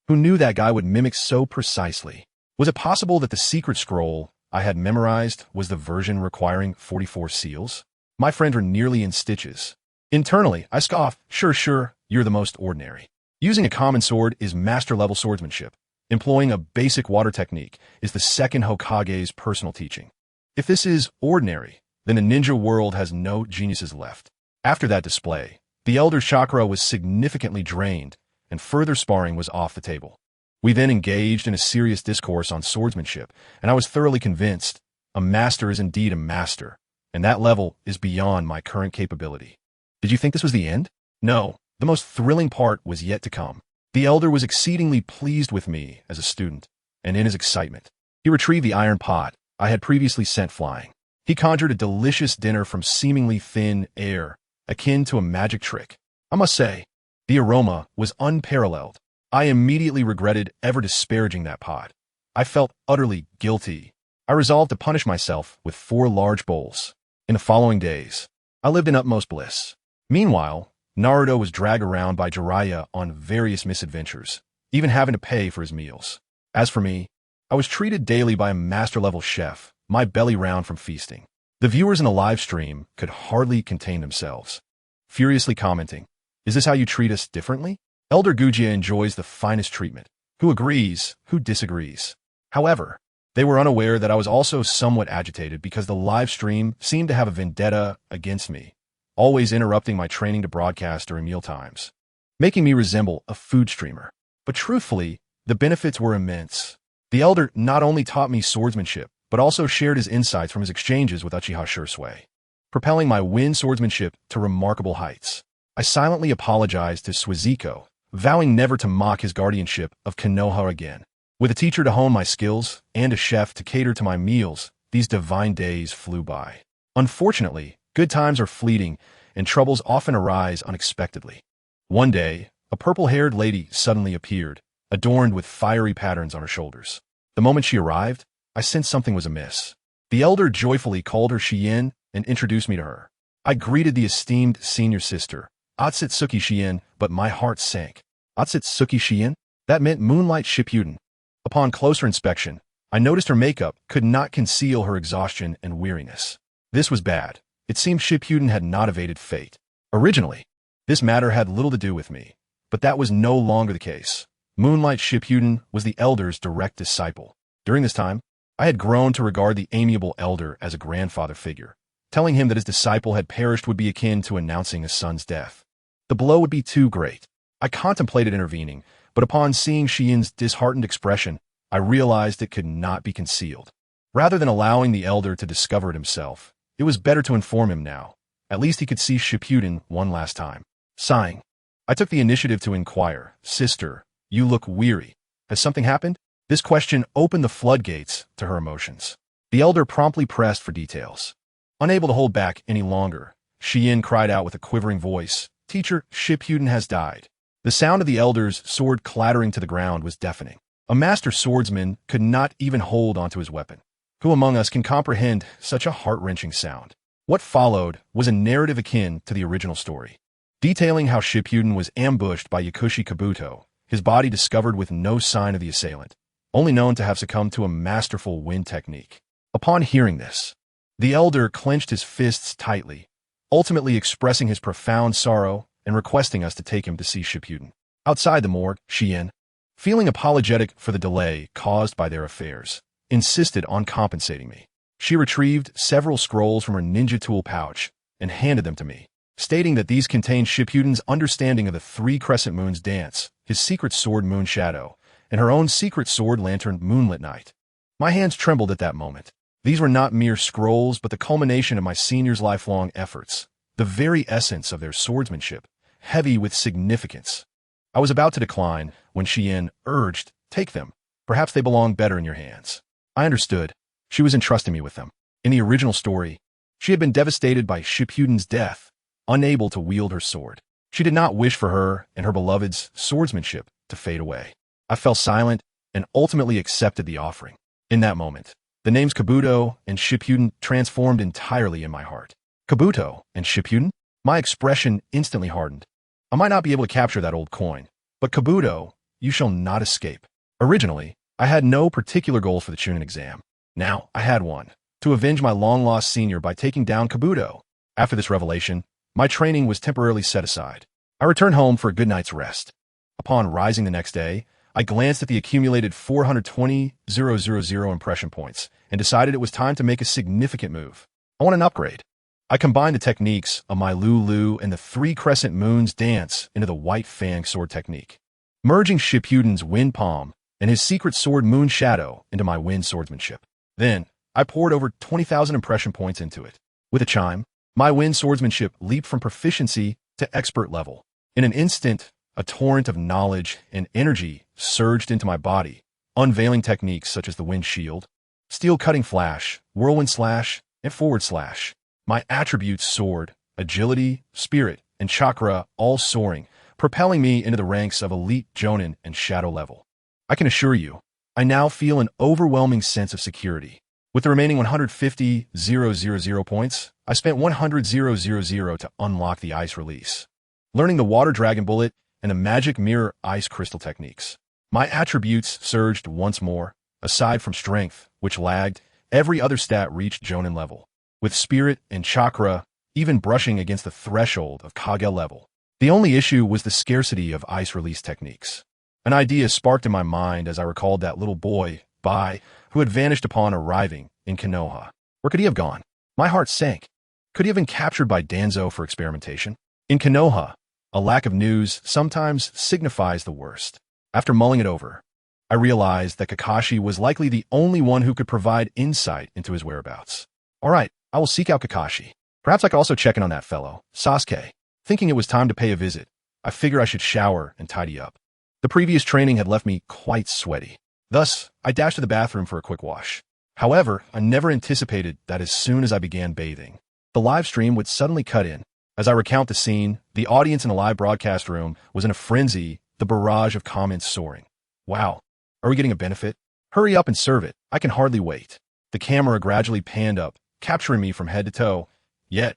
Who knew that guy would mimic so precisely? Was it possible that the secret scroll I had memorized was the version requiring 44 seals? My friends were nearly in stitches. Internally, I scoffed. Sure, you're the most ordinary. Using a common sword is master-level swordsmanship. Employing a basic water technique is the second Hokage's personal teaching. If this is ordinary, then the ninja world has no geniuses left. After that display, the elder's chakra was significantly drained, and further sparring was off the table. We then engaged in a serious discourse on swordsmanship, and I was thoroughly convinced a master is indeed a master, and that level is beyond my current capability. Did you think this was the end? No, the most thrilling part was yet to come. The elder was exceedingly pleased with me as a student, and in his excitement, he retrieved the iron pot I had previously sent flying. He conjured a delicious dinner from seemingly thin air, akin to a magic trick. I must say, the aroma was unparalleled. I immediately regretted ever disparaging that pot. I felt utterly guilty. I resolved to punish myself with 4 large bowls. In the following days, I lived in utmost bliss. Meanwhile, Naruto was dragged around by Jiraiya on various misadventures, even having to pay for his meals. As for me, I was treated daily by a master-level chef, my belly round from feasting. The viewers in the live stream could hardly contain themselves, furiously commenting, "Is this how you treat us differently?" Elder Gujia enjoys the finest treatment. Who agrees, who disagrees? However, they were unaware that I was also somewhat agitated because the live stream seemed to have a vendetta against me, always interrupting my training to broadcast during meal times, making me resemble a food streamer. But truthfully, the benefits were immense. The elder not only taught me swordsmanship, but also shared his insights from his exchanges with Uchiha Shursui, propelling my Win swordsmanship to remarkable heights. I silently apologized to Suizuko, vowing never to mock his guardianship of Konoha again. With a teacher to hone my skills and a chef to cater to my meals, these divine days flew by. Unfortunately, good times are fleeting, and troubles often arise unexpectedly. One day, a purple-haired lady suddenly appeared, adorned with fiery patterns on her shoulders. The moment she arrived, I sensed something was amiss. The elder joyfully called her Shien and introduced me to her. I greeted the esteemed senior sister, Otsutsuki Shien, but my heart sank. Otsutsuki Shien? That meant Moonlight Shippuden. Upon closer inspection, I noticed her makeup could not conceal her exhaustion and weariness. This was bad. It seemed Shippuden had not evaded fate. Originally, this matter had little to do with me, but that was no longer the case. Moonlight Shippuden was the elder's direct disciple. During this time, I had grown to regard the amiable elder as a grandfather figure. Telling him that his disciple had perished would be akin to announcing his son's death. The blow would be too great. I contemplated intervening, but upon seeing Shien's disheartened expression, I realized it could not be concealed. Rather than allowing the elder to discover it himself, it was better to inform him now. At least he could see Shippuden one last time. Sighing, I took the initiative to inquire, "Sister, you look weary. Has something happened?" This question opened the floodgates to her emotions. The elder promptly pressed for details. Unable to hold back any longer, Shien cried out with a quivering voice, "Teacher, Shippuden has died." The sound of the elder's sword clattering to the ground was deafening. A master swordsman could not even hold onto his weapon. Who among us can comprehend such a heart-wrenching sound? What followed was a narrative akin to the original story, detailing how Shippuden was ambushed by Yakushi Kabuto, his body discovered with no sign of the assailant, only known to have succumbed to a masterful wind technique. Upon hearing this, the elder clenched his fists tightly, ultimately expressing his profound sorrow and requesting us to take him to see Shippuden. Outside the morgue, Shien, feeling apologetic for the delay caused by their affairs, insisted on compensating me. She retrieved several scrolls from her ninja tool pouch and handed them to me, stating that these contained Shippuden's understanding of the three crescent moons dance, his secret sword Moon Shadow, and her own secret sword lantern Moonlit Night. My hands trembled at that moment. These were not mere scrolls, but the culmination of my seniors' lifelong efforts, the very essence of their swordsmanship, heavy with significance. I was about to decline when Shien urged, "Take them. Perhaps they belong better in your hands." I understood. She was entrusting me with them. In the original story, she had been devastated by Shippuden's death, unable to wield her sword. She did not wish for her and her beloved's swordsmanship to fade away. I fell silent and ultimately accepted the offering. In that moment, the names Kabuto and Shippuden transformed entirely in my heart. Kabuto and Shippuden? My expression instantly hardened. I might not be able to capture that old coin, but Kabuto, you shall not escape. Originally, I had no particular goal for the Chunin exam. Now, I had one: to avenge my long-lost senior by taking down Kabuto. After this revelation, my training was temporarily set aside. I returned home for a good night's rest. Upon rising the next day, I glanced at the accumulated 420,000 impression points and decided it was time to make a significant move. I want an upgrade. I combined the techniques of my Lulu and the three crescent moons dance into the White Fang sword technique, merging Shippuden's Wind Palm and his secret sword Moon Shadow into my wind swordsmanship. Then, I poured over 20,000 impression points into it. With a chime, my wind swordsmanship leaped from proficiency to expert level. In an instant, a torrent of knowledge and energy surged into my body, unveiling techniques such as the Wind Shield, Steel Cutting Flash, Whirlwind Slash, and Forward Slash. My attributes soared, agility, spirit, and chakra all soaring, propelling me into the ranks of elite Jonin and Shadow level. I can assure you, I now feel an overwhelming sense of security. With the remaining 150,000 points, I spent 100,000 to unlock the ice release. learning the water dragon bullet and the magic mirror ice crystal techniques. My attributes surged once more. Aside from strength, which lagged, every other stat reached Jonin level. With spirit and chakra, even brushing against the threshold of Kage level. The only issue was the scarcity of ice release techniques. An idea sparked in my mind as I recalled that little boy, Bai, who had vanished upon arriving in Konoha. Where could he have gone? My heart sank. Could he have been captured by Danzo for experimentation? In Konoha, a lack of news sometimes signifies the worst. After mulling it over, I realized that Kakashi was likely the only one who could provide insight into his whereabouts. All right, I will seek out Kakashi. Perhaps I could also check in on that fellow, Sasuke. Thinking it was time to pay a visit, I figured I should shower and tidy up. The previous training had left me quite sweaty. Thus, I dashed to the bathroom for a quick wash. However, I never anticipated that as soon as I began bathing, the live stream would suddenly cut in. As I recount the scene, the audience in the live broadcast room was in a frenzy, the barrage of comments soaring. Wow, are we getting a benefit? Hurry up and serve it. I can hardly wait. The camera gradually panned up, capturing me from head to toe. Yet,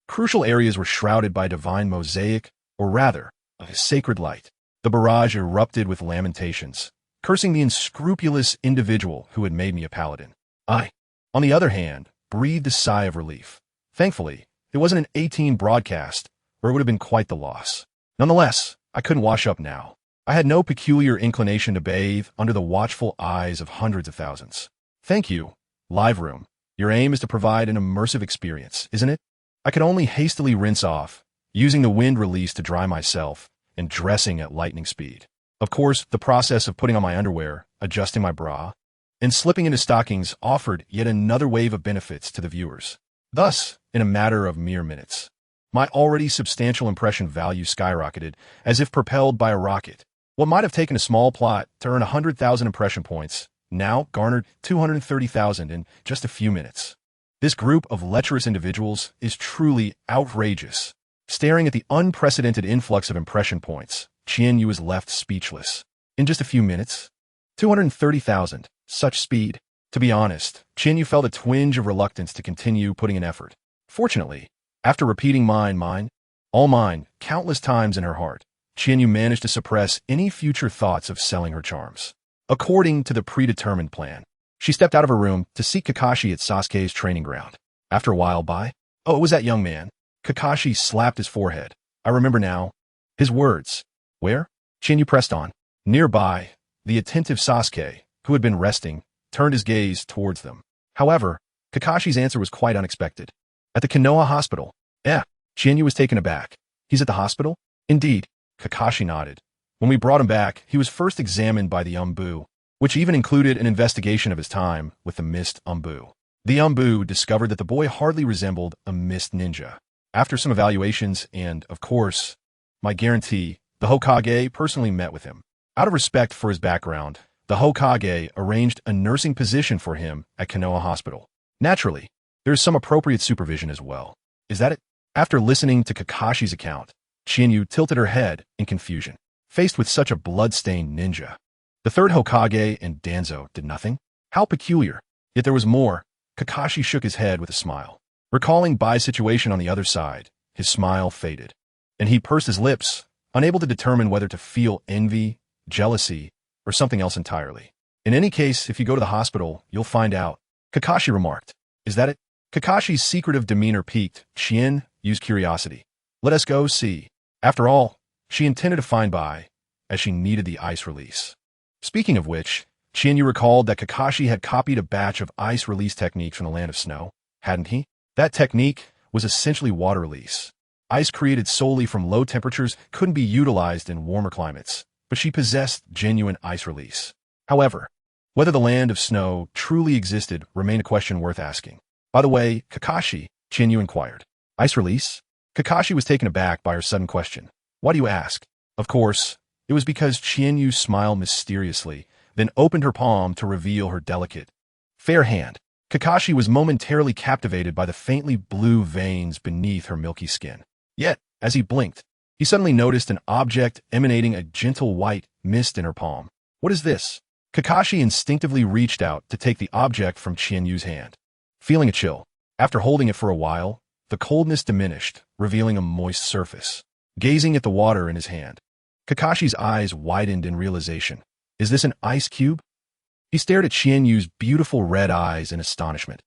crucial areas were shrouded by divine mosaic, or rather, a sacred light. The barrage erupted with lamentations, cursing the unscrupulous individual who had made me a paladin. I, on the other hand, breathed a sigh of relief. Thankfully, it wasn't an 18 broadcast, or it would have been quite the loss. Nonetheless, I couldn't wash up now. I had no peculiar inclination to bathe under the watchful eyes of hundreds of thousands. Thank you, live room. Your aim is to provide an immersive experience, isn't it? I could only hastily rinse off, using the wind release to dry myself, and dressing at lightning speed. Of course, the process of putting on my underwear, adjusting my bra, and slipping into stockings offered yet another wave of benefits to the viewers. Thus, in a matter of mere minutes, my already substantial impression value skyrocketed as if propelled by a rocket. What might have taken a small plot to earn 100,000 impression points now garnered 230,000 in just a few minutes. This group of lecherous individuals is truly outrageous. Staring at the unprecedented influx of impression points, Qianyu was left speechless. In just a few minutes? 230,000. Such speed. To be honest, Qianyu felt a twinge of reluctance to continue putting in effort. Fortunately, after repeating mine, all mine, countless times in her heart, Qianyu managed to suppress any future thoughts of selling her charms. According to the predetermined plan, she stepped out of her room to seek Kakashi at Sasuke's training ground. After a while it was that young man. Kakashi slapped his forehead. I remember now. His words. Where? Qianyu pressed on. Nearby, the attentive Sasuke, who had been resting, turned his gaze towards them. However, Kakashi's answer was quite unexpected. At the Konoha hospital. Qianyu was taken aback. He's at the hospital? Indeed. Kakashi nodded. When we brought him back, he was first examined by the Umbu, which even included an investigation of his time with the Mist Umbu. The Umbu discovered that the boy hardly resembled a Mist ninja. After some evaluations and, of course, my guarantee, the Hokage personally met with him. Out of respect for his background, the Hokage arranged a nursing position for him at Konoha Hospital. Naturally, there is some appropriate supervision as well. Is that it? After listening to Kakashi's account, Qianyu tilted her head in confusion. Faced with such a blood-stained ninja, the third Hokage and Danzo did nothing? How peculiar. Yet there was more. Kakashi shook his head with a smile. Recalling Bai's situation on the other side, his smile faded, and he pursed his lips, unable to determine whether to feel envy, jealousy, or something else entirely. In any case, if you go to the hospital, you'll find out, Kakashi remarked. Is that it? Kakashi's secretive demeanor piqued Qianyu's curiosity. Let us go see. After all, she intended to find Bai, as she needed the ice release. Speaking of which, Qianyu recalled that Kakashi had copied a batch of ice release techniques from the Land of Snow, hadn't he? That technique was essentially water release. Ice created solely from low temperatures couldn't be utilized in warmer climates, but she possessed genuine ice release. However, whether the Land of Snow truly existed remained a question worth asking. By the way, Kakashi, Qianyu inquired. Ice release? Kakashi was taken aback by her sudden question. Why do you ask? Of course, it was because Qianyu smiled mysteriously, then opened her palm to reveal her delicate, fair hand. Kakashi was momentarily captivated by the faintly blue veins beneath her milky skin. Yet, as he blinked, he suddenly noticed an object emanating a gentle white mist in her palm. What is this? Kakashi instinctively reached out to take the object from Qianyu's hand. Feeling a chill, after holding it for a while, the coldness diminished, revealing a moist surface. gazing at the water in his hand. Kakashi's eyes widened in realization. Is this an ice cube? He stared at Qianyu's beautiful red eyes in astonishment.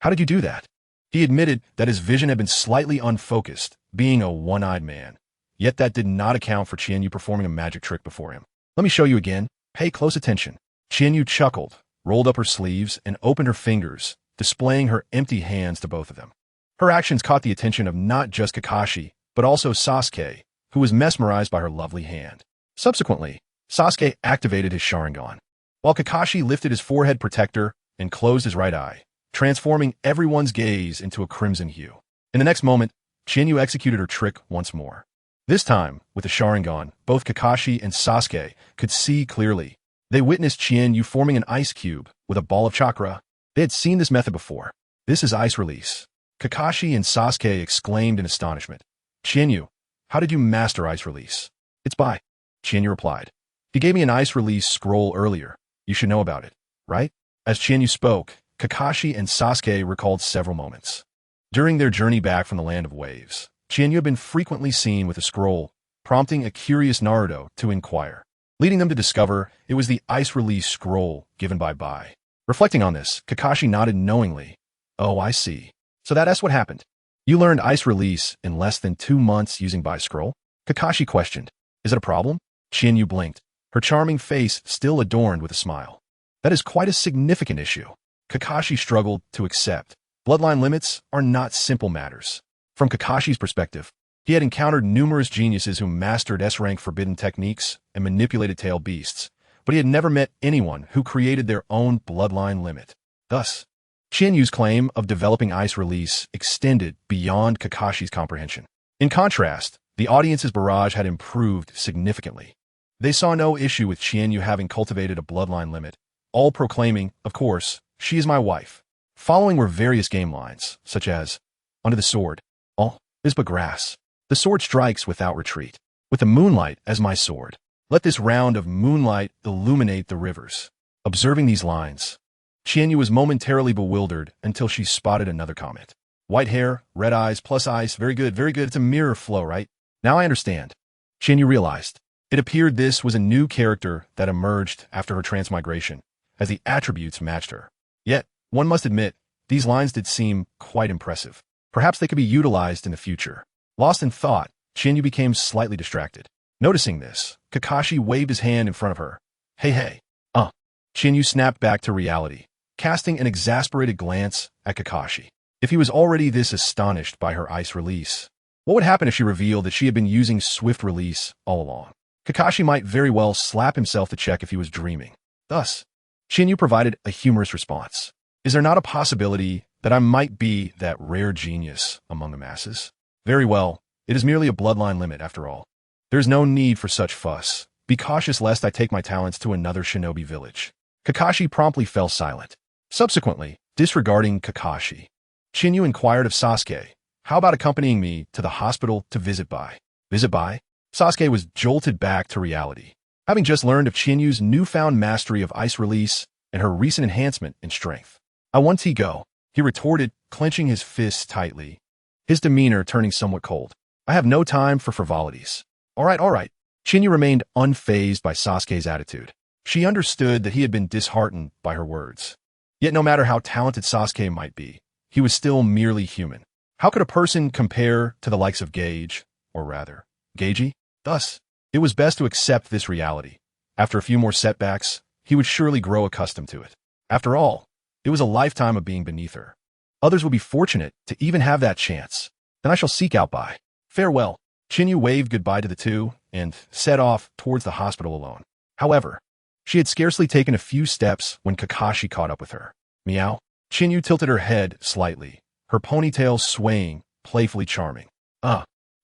How did you do that? He admitted that his vision had been slightly unfocused, being a one-eyed man. Yet that did not account for Qianyu performing a magic trick before him. Let me show you again. Pay close attention. Qianyu chuckled, rolled up her sleeves, and opened her fingers, displaying her empty hands to both of them. Her actions caught the attention of not just Kakashi, but also Sasuke, who was mesmerized by her lovely hand. Subsequently, Sasuke activated his Sharingan, while Kakashi lifted his forehead protector and closed his right eye, transforming everyone's gaze into a crimson hue. In the next moment, Qianyu executed her trick once more. This time, with the Sharingan, both Kakashi and Sasuke could see clearly. They witnessed Qianyu forming an ice cube with a ball of chakra. They had seen this method before. This is ice release. Kakashi and Sasuke exclaimed in astonishment. Qianyu, how did you master ice release? It's by. Qianyu replied. He gave me an ice release scroll earlier. You should know about it, right? As Qianyu spoke, Kakashi and Sasuke recalled several moments. During their journey back from the land of waves, Qianyu had been frequently seen with a scroll, prompting a curious Naruto to inquire, leading them to discover it was the ice release scroll given by Bai. Reflecting on this, Kakashi nodded knowingly. Oh, I see. So that's what happened. You learned ice release in less than 2 months using Bai's scroll? Kakashi questioned. Is it a problem? Qianyu blinked, her charming face still adorned with a smile. That is quite a significant issue. Kakashi struggled to accept. Bloodline limits are not simple matters. From Kakashi's perspective, he had encountered numerous geniuses who mastered S-rank forbidden techniques and manipulated tail beasts, but he had never met anyone who created their own bloodline limit. Thus, Qianyu's claim of developing ice release extended beyond Kakashi's comprehension. In contrast, the audience's barrage had improved significantly. They saw no issue with Qianyu having cultivated a bloodline limit, all proclaiming, of course, she is my wife. Following were various game lines, such as, under the sword, all is but grass. The sword strikes without retreat. With the moonlight as my sword, let this round of moonlight illuminate the rivers. Observing these lines, Qianyu was momentarily bewildered until she spotted another comment. White hair, red eyes, plus ice, very good, very good. It's a mirror flow, right? Now I understand. Qianyu realized. It appeared this was a new character that emerged after her transmigration, as the attributes matched her. Yet, one must admit, these lines did seem quite impressive. Perhaps they could be utilized in the future. Lost in thought, Qianyu became slightly distracted. Noticing this, Kakashi waved his hand in front of her. Hey. Qianyu snapped back to reality, casting an exasperated glance at Kakashi. If he was already this astonished by her ice release, what would happen if she revealed that she had been using swift release all along? Kakashi might very well slap himself to check if he was dreaming. Thus, Qianyu provided a humorous response. Is there not a possibility that I might be that rare genius among the masses? Very well, it is merely a bloodline limit after all. There is no need for such fuss. Be cautious lest I take my talents to another shinobi village. Kakashi promptly fell silent. Subsequently, disregarding Kakashi, Qianyu inquired of Sasuke, how about accompanying me to the hospital to visit Bai? Visit Bai? Sasuke was jolted back to reality, having just learned of Qianyu's newfound mastery of ice release and her recent enhancement in strength. I want to go, he retorted, clenching his fists tightly, his demeanor turning somewhat cold. I have no time for frivolities. All right. Qianyu remained unfazed by Sasuke's attitude. She understood that he had been disheartened by her words. Yet no matter how talented Sasuke might be, he was still merely human. How could a person compare to the likes of Gage, or rather, Geiji? Thus, it was best to accept this reality. After a few more setbacks, he would surely grow accustomed to it. After all, it was a lifetime of being beneath her. Others would be fortunate to even have that chance. Then I shall seek out Bai. Farewell. Qianyu waved goodbye to the two and set off towards the hospital alone. However, she had scarcely taken a few steps when Kakashi caught up with her. Meow. Qianyu tilted her head slightly, her ponytail swaying, playfully charming.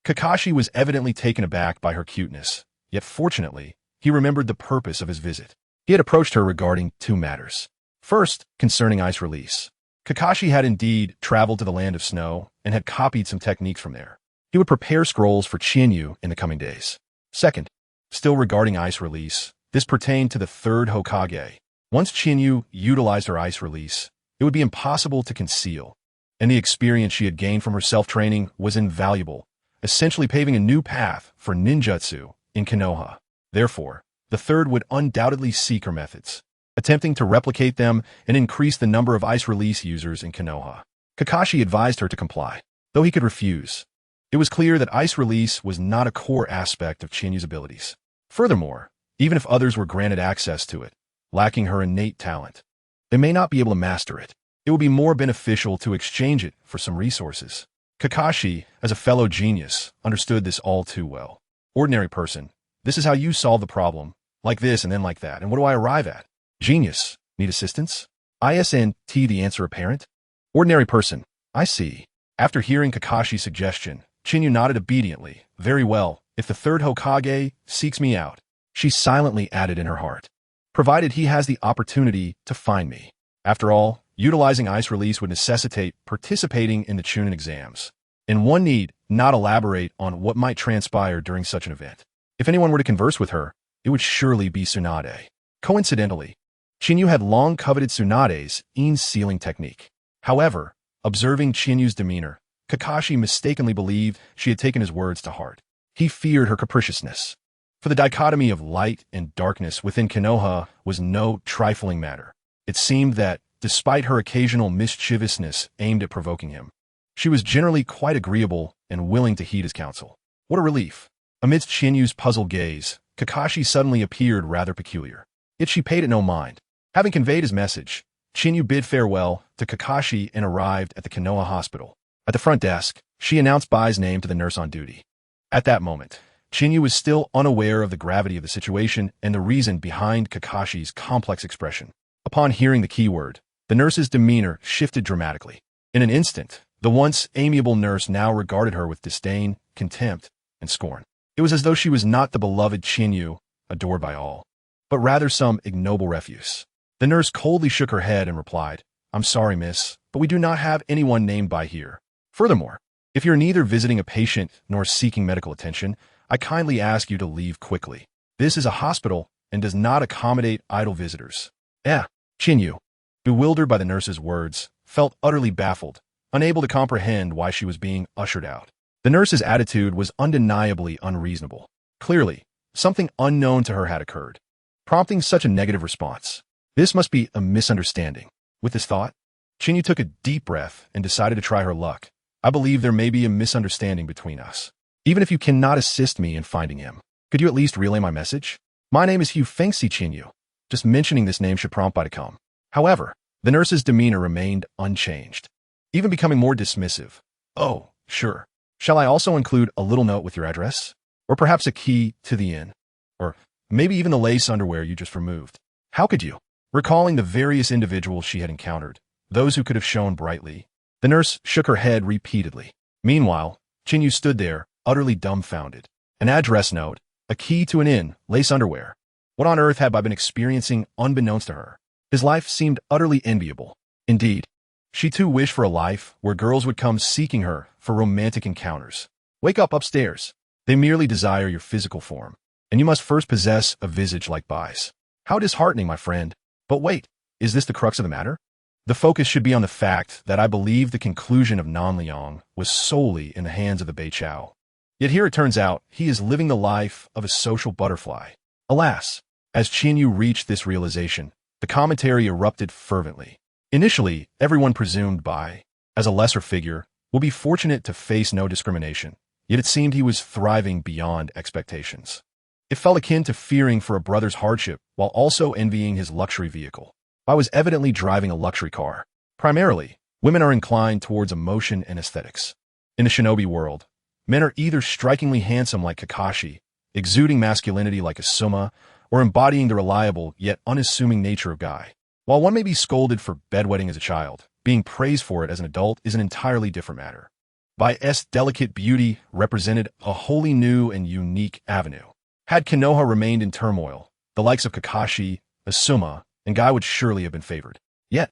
Kakashi was evidently taken aback by her cuteness, yet fortunately, he remembered the purpose of his visit. He had approached her regarding 2 matters. First, concerning ice release. Kakashi had indeed traveled to the land of snow and had copied some techniques from there. He would prepare scrolls for Qianyu in the coming days. Second, still regarding ice release, this pertained to the 3rd Hokage. Once Qianyu utilized her ice release, it would be impossible to conceal, and the experience she had gained from her self-training was invaluable, essentially paving a new path for ninjutsu in Konoha. Therefore, the third would undoubtedly seek her methods, attempting to replicate them and increase the number of ice release users in Konoha. Kakashi advised her to comply, though he could refuse. It was clear that ice release was not a core aspect of Chinyu's abilities. Furthermore, even if others were granted access to it, lacking her innate talent, they may not be able to master it. It would be more beneficial to exchange it for some resources. Kakashi, as a fellow genius, understood this all too well. Ordinary person, this is how you solve the problem, like this and then like that, and what do I arrive at? Genius, need assistance? Isn't the answer apparent? Ordinary person, I see. After hearing Kakashi's suggestion, Chinyu nodded obediently. Very well, if the third Hokage seeks me out, she silently added in her heart, provided he has the opportunity to find me. After all, utilizing ice release would necessitate participating in the Chunin exams, and one need not elaborate on what might transpire during such an event. If anyone were to converse with her, it would surely be Tsunade. Coincidentally, Chinyu had long coveted Tsunade's sealing technique. However, observing Chinyu's demeanor, Kakashi mistakenly believed she had taken his words to heart. He feared her capriciousness, for the dichotomy of light and darkness within Konoha was no trifling matter. It seemed that, despite her occasional mischievousness aimed at provoking him, she was generally quite agreeable and willing to heed his counsel. What a relief! Amidst Chinyu's puzzled gaze, Kakashi suddenly appeared rather peculiar. Yet she paid it no mind. Having conveyed his message, Chinyu bid farewell to Kakashi and arrived at the Konoha hospital. At the front desk, she announced Bai's name to the nurse on duty. At that moment, Chinyu was still unaware of the gravity of the situation and the reason behind Kakashi's complex expression. Upon hearing the keyword, the nurse's demeanor shifted dramatically. In an instant, the once amiable nurse now regarded her with disdain, contempt, and scorn. It was as though she was not the beloved Chinyu, adored by all, but rather some ignoble refuse. The nurse coldly shook her head and replied, "I'm sorry, miss, but we do not have anyone named Bai here. Furthermore, if you're neither visiting a patient nor seeking medical attention, I kindly ask you to leave quickly. This is a hospital and does not accommodate idle visitors." Chinyu, bewildered by the nurse's words, felt utterly baffled, unable to comprehend why she was being ushered out. The nurse's attitude was undeniably unreasonable. Clearly, something unknown to her had occurred, prompting such a negative response. This must be a misunderstanding. With this thought, Chinyu took a deep breath and decided to try her luck. I believe there may be a misunderstanding between us. Even if you cannot assist me in finding him, could you at least relay my message? My name is Hugh Fengxi Chinyu. Just mentioning this name should prompt Bai to come. However, the nurse's demeanor remained unchanged, even becoming more dismissive. Oh, sure. Shall I also include a little note with your address? Or perhaps a key to the inn? Or maybe even the lace underwear you just removed? How could you? Recalling the various individuals she had encountered, those who could have shone brightly, the nurse shook her head repeatedly. Meanwhile, Chinyu stood there, utterly dumbfounded. An address note, a key to an inn, lace underwear. What on earth had Bai been experiencing unbeknownst to her? His life seemed utterly enviable. Indeed, she too wished for a life where girls would come seeking her for romantic encounters. Wake up upstairs. They merely desire your physical form, and you must first possess a visage like Bai's. How disheartening, my friend. But wait, is this the crux of the matter? The focus should be on the fact that I believe the conclusion of Nanliang was solely in the hands of the Beiqiao. Yet here it turns out he is living the life of a social butterfly. Alas, as Chinyu reached this realization, the commentary erupted fervently. Initially, everyone presumed Bai, as a lesser figure, will be fortunate to face no discrimination, yet it seemed he was thriving beyond expectations. It felt akin to fearing for a brother's hardship while also envying his luxury vehicle. Bai was evidently driving a luxury car. Primarily, women are inclined towards emotion and aesthetics. In the shinobi world, men are either strikingly handsome like Kakashi, exuding masculinity like Asuma, or embodying the reliable yet unassuming nature of Guy. While one may be scolded for bedwetting as a child, being praised for it as an adult is an entirely different matter. Bai's delicate beauty represented a wholly new and unique avenue. Had Konoha remained in turmoil, the likes of Kakashi, Asuma, and Guy would surely have been favored. Yet,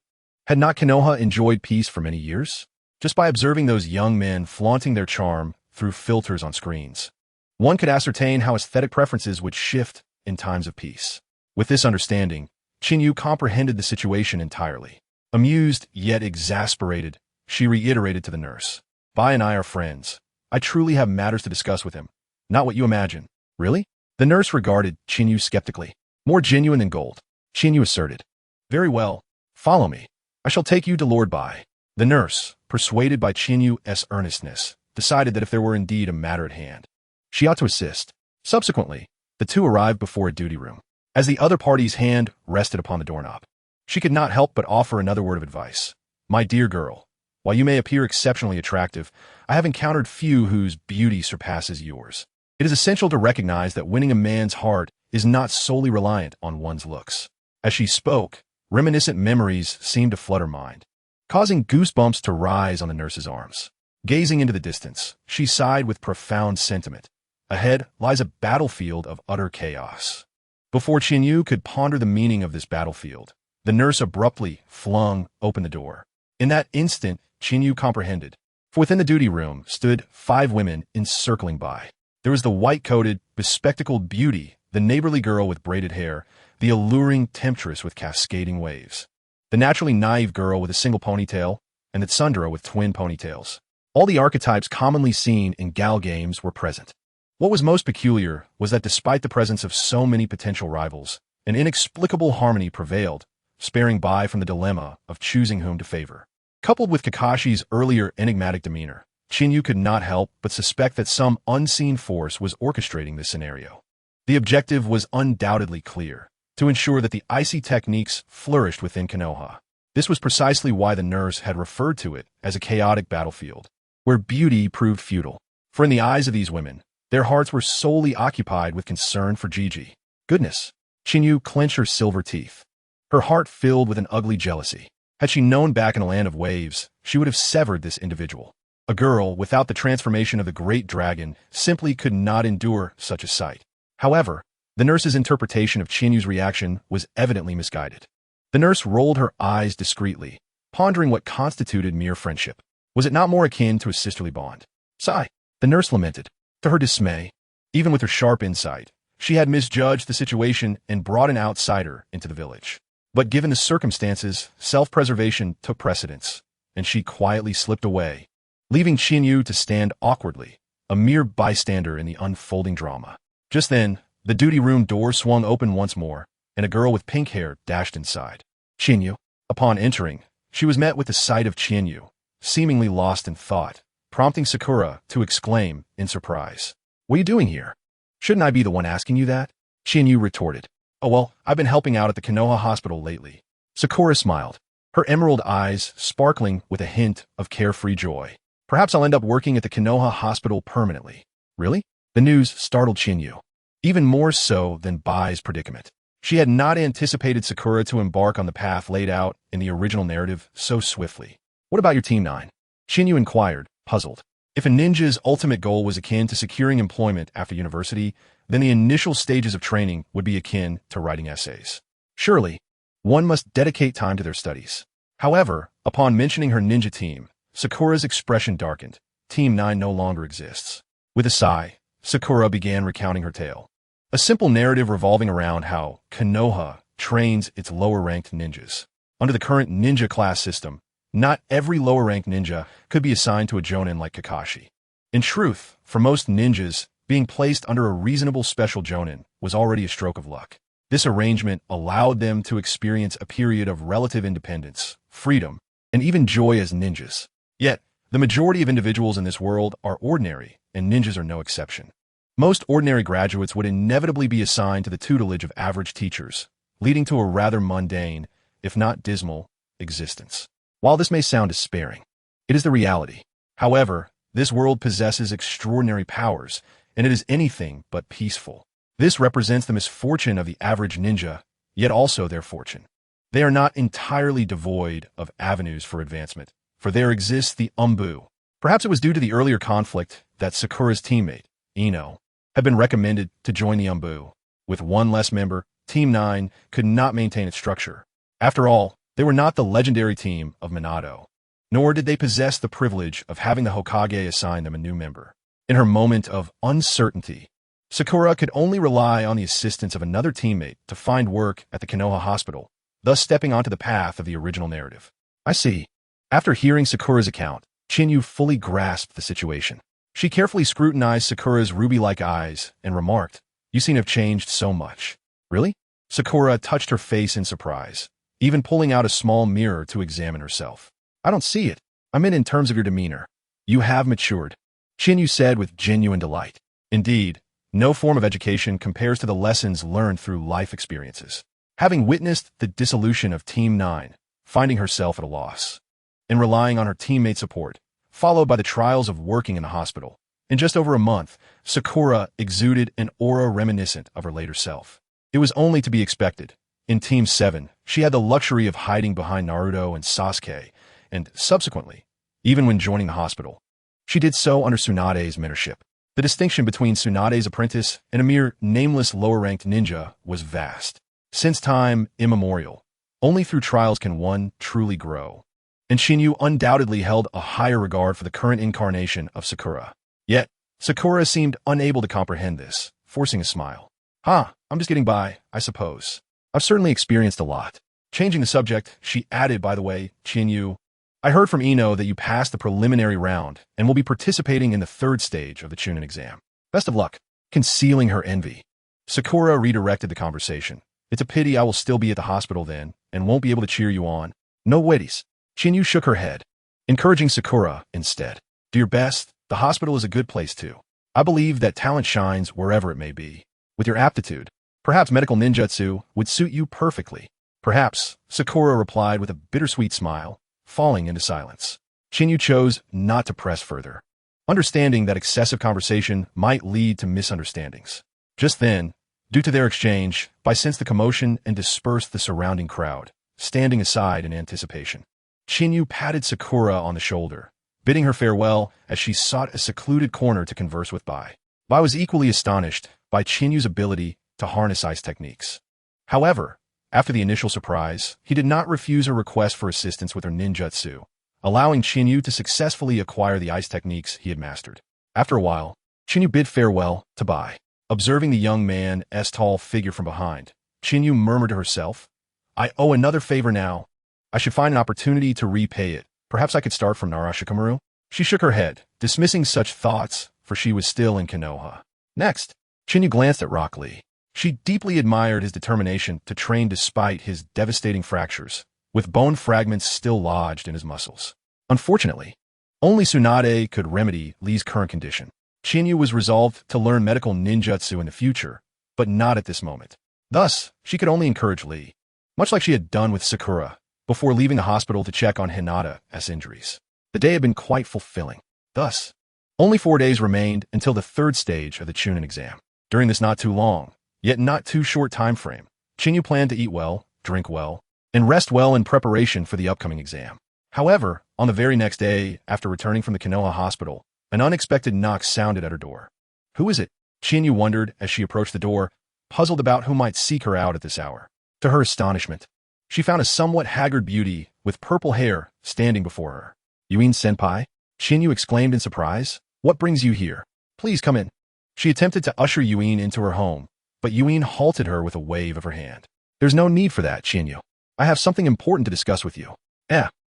had not Konoha enjoyed peace for many years? Just by observing those young men flaunting their charm through filters on screens, one could ascertain how aesthetic preferences would shift in times of peace. With this understanding, Chinyu comprehended the situation entirely. Amused yet exasperated, she reiterated to the nurse, "Bai and I are friends. I truly have matters to discuss with him. Not what you imagine. Really? The nurse regarded Chinyu skeptically. More genuine than gold, Chinyu asserted. Very well. Follow me. I shall take you to Lord Bai. The nurse, persuaded by Chinyu's earnestness, decided that if there were indeed a matter at hand, she ought to assist. Subsequently, the two arrived before a duty room. As the other party's hand rested upon the doorknob, she could not help but offer another word of advice. My dear girl, while you may appear exceptionally attractive, I have encountered few whose beauty surpasses yours. It is essential to recognize that winning a man's heart is not solely reliant on one's looks. As she spoke, reminiscent memories seemed to flood her mind, causing goosebumps to rise on the nurse's arms. Gazing into the distance, she sighed with profound sentiment. Ahead lies a battlefield of utter chaos. Before Chinyu could ponder the meaning of this battlefield, the nurse abruptly flung open the door. In that instant, Chinyu comprehended. For within the duty room stood 5 women encircling Bai. There was the white-coated, bespectacled beauty, the neighborly girl with braided hair, the alluring temptress with cascading waves, the naturally naive girl with a single ponytail, and the tsundere with twin ponytails. All the archetypes commonly seen in gal games were present. What was most peculiar was that despite the presence of so many potential rivals, an inexplicable harmony prevailed, sparing Bai from the dilemma of choosing whom to favor. Coupled with Kakashi's earlier enigmatic demeanor, Chinyu could not help but suspect that some unseen force was orchestrating this scenario. The objective was undoubtedly clear: to ensure that the icy techniques flourished within Konoha. This was precisely why the nurse had referred to it as a chaotic battlefield, where beauty proved futile. For in the eyes of these women, their hearts were solely occupied with concern for Gigi. Goodness! Chinyu clenched her silver teeth. Her heart filled with an ugly jealousy. Had she known back in a land of waves, she would have severed this individual. A girl without the transformation of the great dragon simply could not endure such a sight. However, the nurse's interpretation of Chinyu's reaction was evidently misguided. The nurse rolled her eyes discreetly, pondering what constituted mere friendship. Was it not more akin to a sisterly bond? Sigh, the nurse lamented. To her dismay, even with her sharp insight, she had misjudged the situation and brought an outsider into the village. But given the circumstances, self-preservation took precedence, and she quietly slipped away, leaving Chinyu to stand awkwardly, a mere bystander in the unfolding drama. Just then, the duty room door swung open once more, and a girl with pink hair dashed inside. Chinyu. Upon entering, she was met with the sight of Chinyu, seemingly lost in thought, prompting Sakura to exclaim in surprise. What are you doing here? Shouldn't I be the one asking you that? Chinyu retorted. Oh well, I've been helping out at the Konoha hospital lately. Sakura smiled, her emerald eyes sparkling with a hint of carefree joy. Perhaps I'll end up working at the Konoha hospital permanently. Really? The news startled Chinyu, even more so than Bai's predicament. She had not anticipated Sakura to embark on the path laid out in the original narrative so swiftly. What about your Team 9? Chinyu inquired, puzzled. If a ninja's ultimate goal was akin to securing employment after university, then the initial stages of training would be akin to writing essays. Surely, one must dedicate time to their studies. However, upon mentioning her ninja team, Sakura's expression darkened. Team 9 no longer exists. With a sigh, Sakura began recounting her tale. A simple narrative revolving around how Konoha trains its lower-ranked ninjas. Under the current ninja class system, not every lower-ranked ninja could be assigned to a jonin like Kakashi. In truth, for most ninjas, being placed under a reasonable special jonin was already a stroke of luck. This arrangement allowed them to experience a period of relative independence, freedom, and even joy as ninjas. Yet, the majority of individuals in this world are ordinary, and ninjas are no exception. Most ordinary graduates would inevitably be assigned to the tutelage of average teachers, leading to a rather mundane, if not dismal, existence. While this may sound despairing, it is the reality. However, this world possesses extraordinary powers, and it is anything but peaceful. This represents the misfortune of the average ninja, yet also their fortune. They are not entirely devoid of avenues for advancement, for there exists the Umbu. Perhaps it was due to the earlier conflict that Sakura's teammate, Ino, had been recommended to join the Umbu. With one less member, Team 9 could not maintain its structure. After all, they were not the legendary team of Minato, nor did they possess the privilege of having the Hokage assign them a new member. In her moment of uncertainty, Sakura could only rely on the assistance of another teammate to find work at the Konoha hospital, thus stepping onto the path of the original narrative. I see. After hearing Sakura's account, Chinyu fully grasped the situation. She carefully scrutinized Sakura's ruby-like eyes and remarked, "You seem to have changed so much." "Really?" Sakura touched her face in surprise, even pulling out a small mirror to examine herself. "I don't see it. I meant in terms of your demeanor. You have matured," Chinyu said with genuine delight. Indeed, no form of education compares to the lessons learned through life experiences. Having witnessed the dissolution of Team 9, finding herself at a loss, and relying on her teammate support, followed by the trials of working in the hospital. In just over a month, Sakura exuded an aura reminiscent of her later self. It was only to be expected. In Team 7, she had the luxury of hiding behind Naruto and Sasuke, and subsequently, even when joining the hospital, she did so under Tsunade's mentorship. The distinction between Tsunade's apprentice and a mere nameless lower-ranked ninja was vast. Since time immemorial, only through trials can one truly grow. And Chinyu undoubtedly held a higher regard for the current incarnation of Sakura. Yet, Sakura seemed unable to comprehend this, forcing a smile. I'm just getting by, I suppose. I've certainly experienced a lot." Changing the subject, she added, "By the way, Chinyu, I heard from Ino that you passed the preliminary round and will be participating in the third stage of the Chunin exam. Best of luck." Concealing her envy, Sakura redirected the conversation. "It's a pity I will still be at the hospital then and won't be able to cheer you on." "No worries." Chinyu shook her head, encouraging Sakura instead. "Do your best. The hospital is a good place too. I believe that talent shines wherever it may be. With your aptitude, perhaps medical ninjutsu would suit you perfectly." "Perhaps," Sakura replied with a bittersweet smile, falling into silence. Chinyu chose not to press further, understanding that excessive conversation might lead to misunderstandings. Just then, due to their exchange, Bai sensed the commotion and dispersed the surrounding crowd, standing aside in anticipation. Chinyu patted Sakura on the shoulder, bidding her farewell as she sought a secluded corner to converse with Bai. Bai was equally astonished by Chinyu's ability to harness ice techniques. However, after the initial surprise, he did not refuse her request for assistance with her ninjutsu, allowing Chinyu to successfully acquire the ice techniques he had mastered. After a while, Chinyu bid farewell to Bai. Observing the young man's tall figure from behind, Chinyu murmured to herself, "I owe another favor now. I should find an opportunity to repay it. Perhaps I could start from Narashikamaru?" She shook her head, dismissing such thoughts, for she was still in Konoha. Next, Chinyu glanced at Rock Lee. She deeply admired his determination to train despite his devastating fractures, with bone fragments still lodged in his muscles. Unfortunately, only Tsunade could remedy Lee's current condition. Chinyu was resolved to learn medical ninjutsu in the future, but not at this moment. Thus, she could only encourage Lee, much like she had done with Sakura, before leaving the hospital to check on Hinata's injuries. The day had been quite fulfilling. Thus, only 4 days remained until the third stage of the Chunin exam. During this not too long, yet not too short time frame, Chinyu planned to eat well, drink well, and rest well in preparation for the upcoming exam. However, on the very next day, after returning from the Konoha hospital, an unexpected knock sounded at her door. "Who is it?" Chinyu wondered as she approached the door, puzzled about who might seek her out at this hour. To her astonishment, she found a somewhat haggard beauty with purple hair standing before her. "Yuin-senpai?" Chinyu exclaimed in surprise. "What brings you here? Please come in." She attempted to usher Yuin into her home, but Yuin halted her with a wave of her hand. "There's no need for that, Chinyu. I have something important to discuss with you."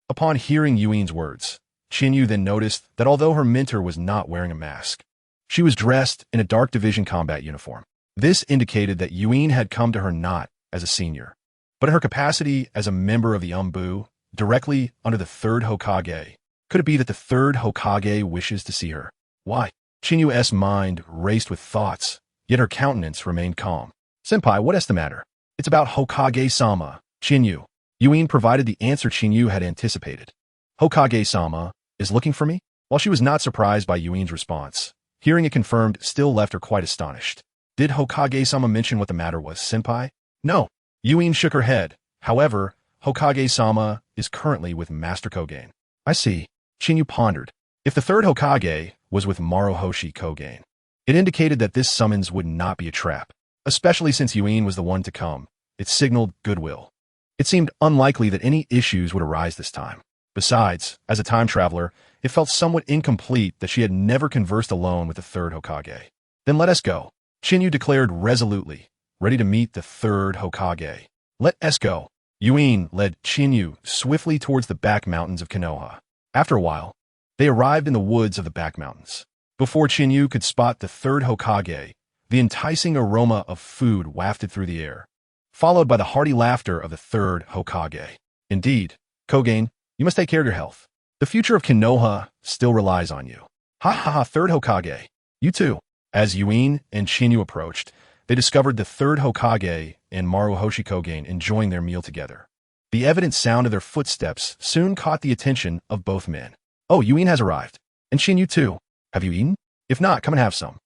Upon hearing Yuin's words, Chinyu then noticed that although her mentor was not wearing a mask, she was dressed in a Dark Division combat uniform. This indicated that Yuin had come to her not as a senior, but in her capacity as a member of the Umbu, directly under the third Hokage. Could it be that the third Hokage wishes to see her? Why? Chinyu's mind raced with thoughts, yet her countenance remained calm. "Senpai, what is the matter?" "It's about Hokage-sama, Chinyu." Yuin provided the answer Chinyu had anticipated. "Hokage-sama is looking for me?" While she was not surprised by Yuin's response, hearing it confirmed still left her quite astonished. "Did Hokage-sama mention what the matter was, Senpai?" "No." Yuin shook her head. "However, Hokage-sama is currently with Master Kogen." "I see." Chinyu pondered. If the third Hokage was with Maruhoshi Kogen, it indicated that this summons would not be a trap, especially since Yuin was the one to come. It signaled goodwill. It seemed unlikely that any issues would arise this time. Besides, as a time traveler, it felt somewhat incomplete that she had never conversed alone with the third Hokage. "Then let us go," Chinyu declared resolutely, ready to meet the third Hokage. "Let us go." Yuin led Chinyu swiftly towards the back mountains of Konoha. After a while, they arrived in the woods of the back mountains. Before Chinyu could spot the third Hokage, the enticing aroma of food wafted through the air, followed by the hearty laughter of the third Hokage. Indeed, Kogen, you must take care of your health. The future of Konoha still relies on you. Ha ha ha, third Hokage. You too. As Yuin and Chinyu approached, they discovered the third Hokage and Maruhoshi Kogen enjoying their meal together. The evident sound of their footsteps soon caught the attention of both men. Oh, Yuin has arrived. And Chinyu too. Have you eaten? If not, come and have some.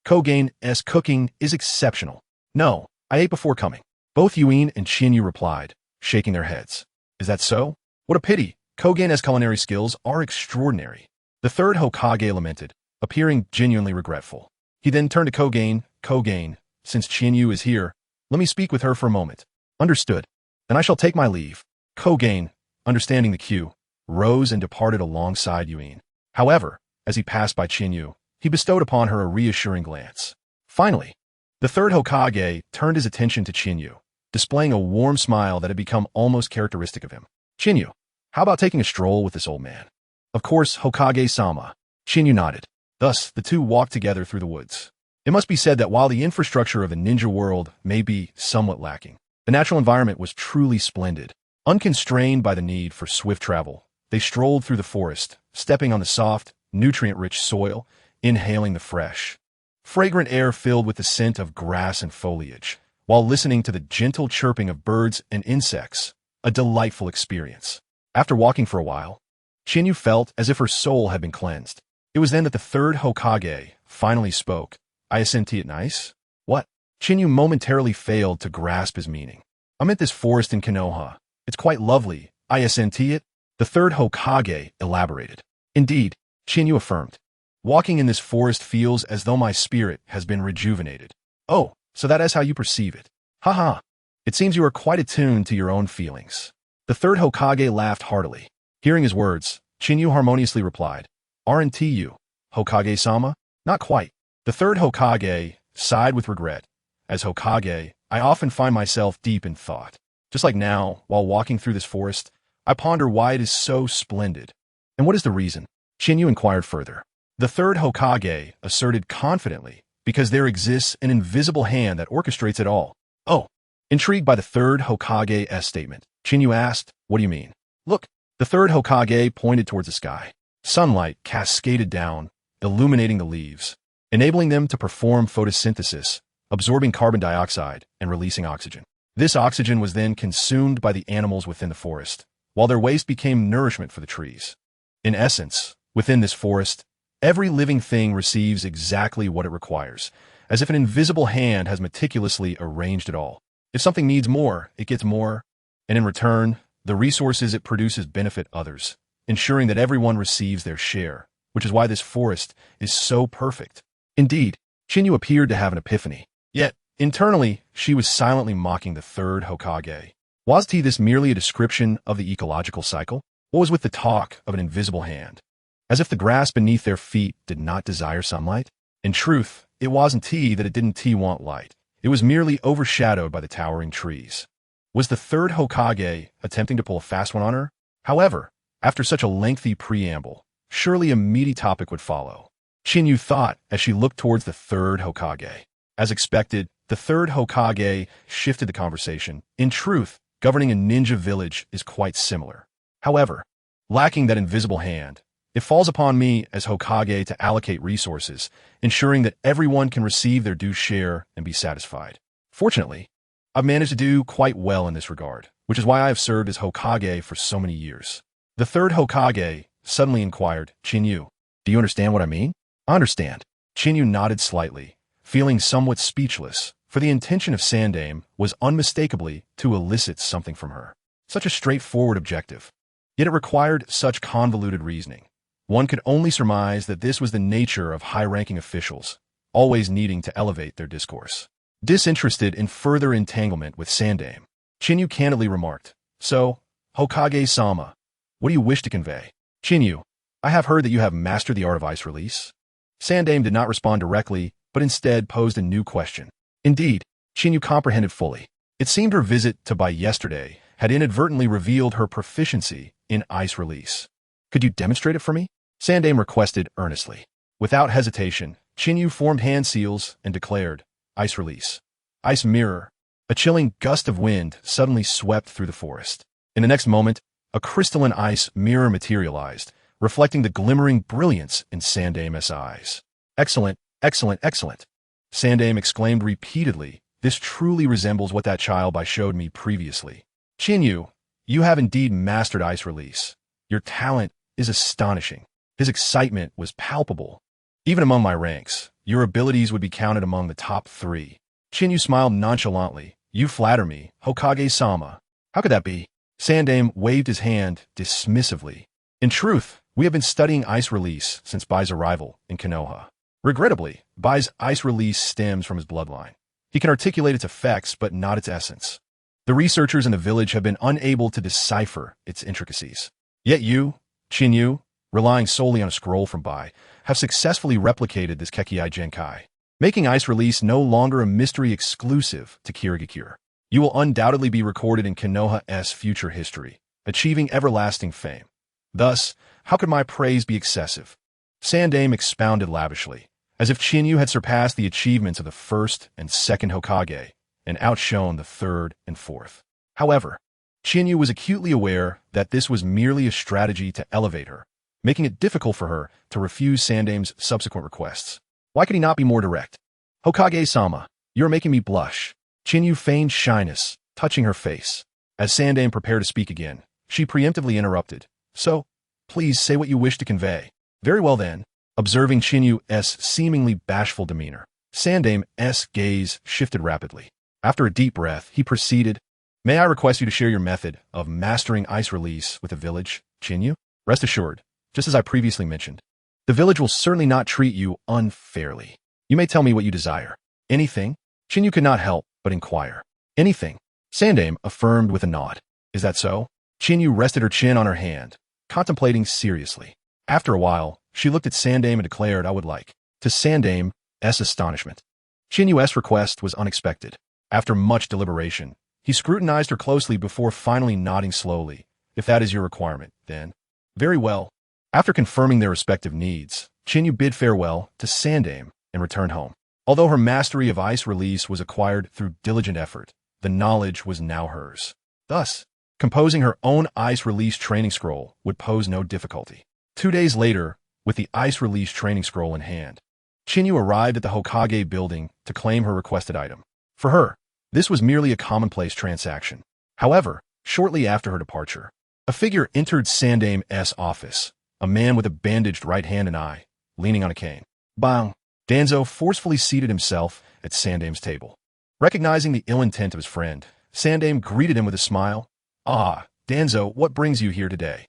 Kogen's cooking is exceptional. No, I ate before coming. Both Yuin and Chinyu replied, shaking their heads. Is that so? What a pity. Kogen's culinary skills are extraordinary. The third Hokage lamented, appearing genuinely regretful. He then turned to Kogen. Kogen, since Chinyu is here, let me speak with her for a moment. Understood. Then I shall take my leave. Kogen, understanding the cue, rose and departed alongside Yuin. However, as he passed by Chinyu, he bestowed upon her a reassuring glance. Finally, the third Hokage turned his attention to Chinyu, displaying a warm smile that had become almost characteristic of him. Chinyu, how about taking a stroll with this old man? Of course, Hokage-sama. Chinyu nodded. Thus, the two walked together through the woods. It must be said that while the infrastructure of the ninja world may be somewhat lacking, the natural environment was truly splendid. Unconstrained by the need for swift travel, they strolled through the forest, stepping on the soft, nutrient-rich soil, inhaling the fresh, fragrant air filled with the scent of grass and foliage, while listening to the gentle chirping of birds and insects, a delightful experience. After walking for a while, Chinyu felt as if her soul had been cleansed. It was then that the third Hokage finally spoke. Isn't it nice? What? Chinyu momentarily failed to grasp his meaning. I'm at this forest in Konoha. It's quite lovely. Isn't it? The third Hokage elaborated. Indeed, Chinyu affirmed. Walking in this forest feels as though my spirit has been rejuvenated. Oh, so that is how you perceive it. Haha. It seems you are quite attuned to your own feelings. The third Hokage laughed heartily. Hearing his words, Chinyu harmoniously replied, Aren't you, Hokage-sama? Not quite. The third Hokage sighed with regret. As Hokage, I often find myself deep in thought. Just like now, while walking through this forest, I ponder why it is so splendid. And what is the reason? Chinyu inquired further. The third Hokage asserted confidently, because there exists an invisible hand that orchestrates it all. Oh. Intrigued by the third Hokage's statement, Chinyu asked, What do you mean? Look. The third Hokage pointed towards the sky. Sunlight cascaded down, illuminating the leaves, enabling them to perform photosynthesis, absorbing carbon dioxide and releasing oxygen. This oxygen was then consumed by the animals within the forest, while their waste became nourishment for the trees. In essence, within this forest, every living thing receives exactly what it requires, as if an invisible hand has meticulously arranged it all. If something needs more, it gets more, and in return, the resources it produces benefit others, ensuring that everyone receives their share, which is why this forest is so perfect. Indeed, Chinyu appeared to have an epiphany. Yet, internally, she was silently mocking the third Hokage. Was this merely a description of the ecological cycle? What was with the talk of an invisible hand? As if the grass beneath their feet did not desire sunlight? In truth, it wasn't that it didn't want light. It was merely overshadowed by the towering trees. Was the third Hokage attempting to pull a fast one on her? However, after such a lengthy preamble, surely a meaty topic would follow. Chinyu thought as she looked towards the third Hokage. As expected, the third Hokage shifted the conversation. In truth, governing a ninja village is quite similar. However, lacking that invisible hand, it falls upon me as Hokage to allocate resources, ensuring that everyone can receive their due share and be satisfied. Fortunately, I've managed to do quite well in this regard, which is why I have served as Hokage for so many years. The third Hokage suddenly inquired, Chinyu, do you understand what I mean? I understand. Chinyu nodded slightly, feeling somewhat speechless, for the intention of Sandaime was unmistakably to elicit something from her. Such a straightforward objective. Yet it required such convoluted reasoning. One could only surmise that this was the nature of high-ranking officials, always needing to elevate their discourse. Disinterested in further entanglement with Sandaime, Chinyu candidly remarked, So, Hokage-sama, what do you wish to convey? Chinyu, I have heard that you have mastered the art of ice release. Sandaime did not respond directly, but instead posed a new question. Indeed, Chinyu comprehended fully. It seemed her visit to Bai yesterday had inadvertently revealed her proficiency in ice release. Could you demonstrate it for me? Sandaime requested earnestly. Without hesitation, Chinyu formed hand seals and declared, "Ice release." Ice mirror. A chilling gust of wind suddenly swept through the forest. In the next moment, a crystalline ice mirror materialized, reflecting the glimmering brilliance in Sandame's eyes. "Excellent, excellent, excellent," Sandame exclaimed repeatedly. "This truly resembles what that child I showed me previously. Chinyu, you have indeed mastered ice release. Your talent is astonishing." His excitement was palpable. "Even among my ranks, your abilities would be counted among the top 3. Chinyu smiled nonchalantly. "You flatter me, Hokage-sama." "How could that be?" Sandame waved his hand dismissively. "In truth, we have been studying ice release since Bai's arrival in Konoha. Regrettably, Bai's ice release stems from his bloodline. He can articulate its effects, but not its essence. The researchers in the village have been unable to decipher its intricacies. Yet you, Chinyu, relying solely on a scroll from Bai, have successfully replicated this Kekkei Genkai, making ice release no longer a mystery exclusive to Kirigakure. You will undoubtedly be recorded in Konoha's future history, achieving everlasting fame. Thus, how could my praise be excessive?" Sandame expounded lavishly, as if Chinyu had surpassed the achievements of the first and second Hokage and outshone the third and fourth. However, Chinyu was acutely aware that this was merely a strategy to elevate her, making it difficult for her to refuse Sandame's subsequent requests. Why could he not be more direct? "Hokage-sama, you're making me blush." Chinyu feigned shyness, touching her face. As Sandame prepared to speak again, she preemptively interrupted. "So, please say what you wish to convey." "Very well then." Observing Chinyu's seemingly bashful demeanor, Sandame's gaze shifted rapidly. After a deep breath, he proceeded, "May I request you to share your method of mastering ice release with the village, Chinyu? Rest assured, just as I previously mentioned, the village will certainly not treat you unfairly. You may tell me what you desire." "Anything?" Chinyu could not help but inquire. "Anything," Sandame affirmed with a nod. "Is that so?" Chinyu rested her chin on her hand, contemplating seriously. After a while, she looked at Sandame and declared, "I would like." To Sandame's astonishment, Chinyu's request was unexpected. After much deliberation, he scrutinized her closely before finally nodding slowly. "If that is your requirement, then." "Very well." After confirming their respective needs, Chinyu bid farewell to Sandame and returned home. Although her mastery of ice release was acquired through diligent effort, the knowledge was now hers. Thus, composing her own ice release training scroll would pose no difficulty. 2 days later, with the ice release training scroll in hand, Chinyu arrived at the Hokage building to claim her requested item. For her, this was merely a commonplace transaction. However, shortly after her departure, a figure entered Sandame's office, a man with a bandaged right hand and eye, leaning on a cane. Bang! Danzo forcefully seated himself at Sandame's table. Recognizing the ill intent of his friend, Sandame greeted him with a smile. "Ah, Danzo, what brings you here today?"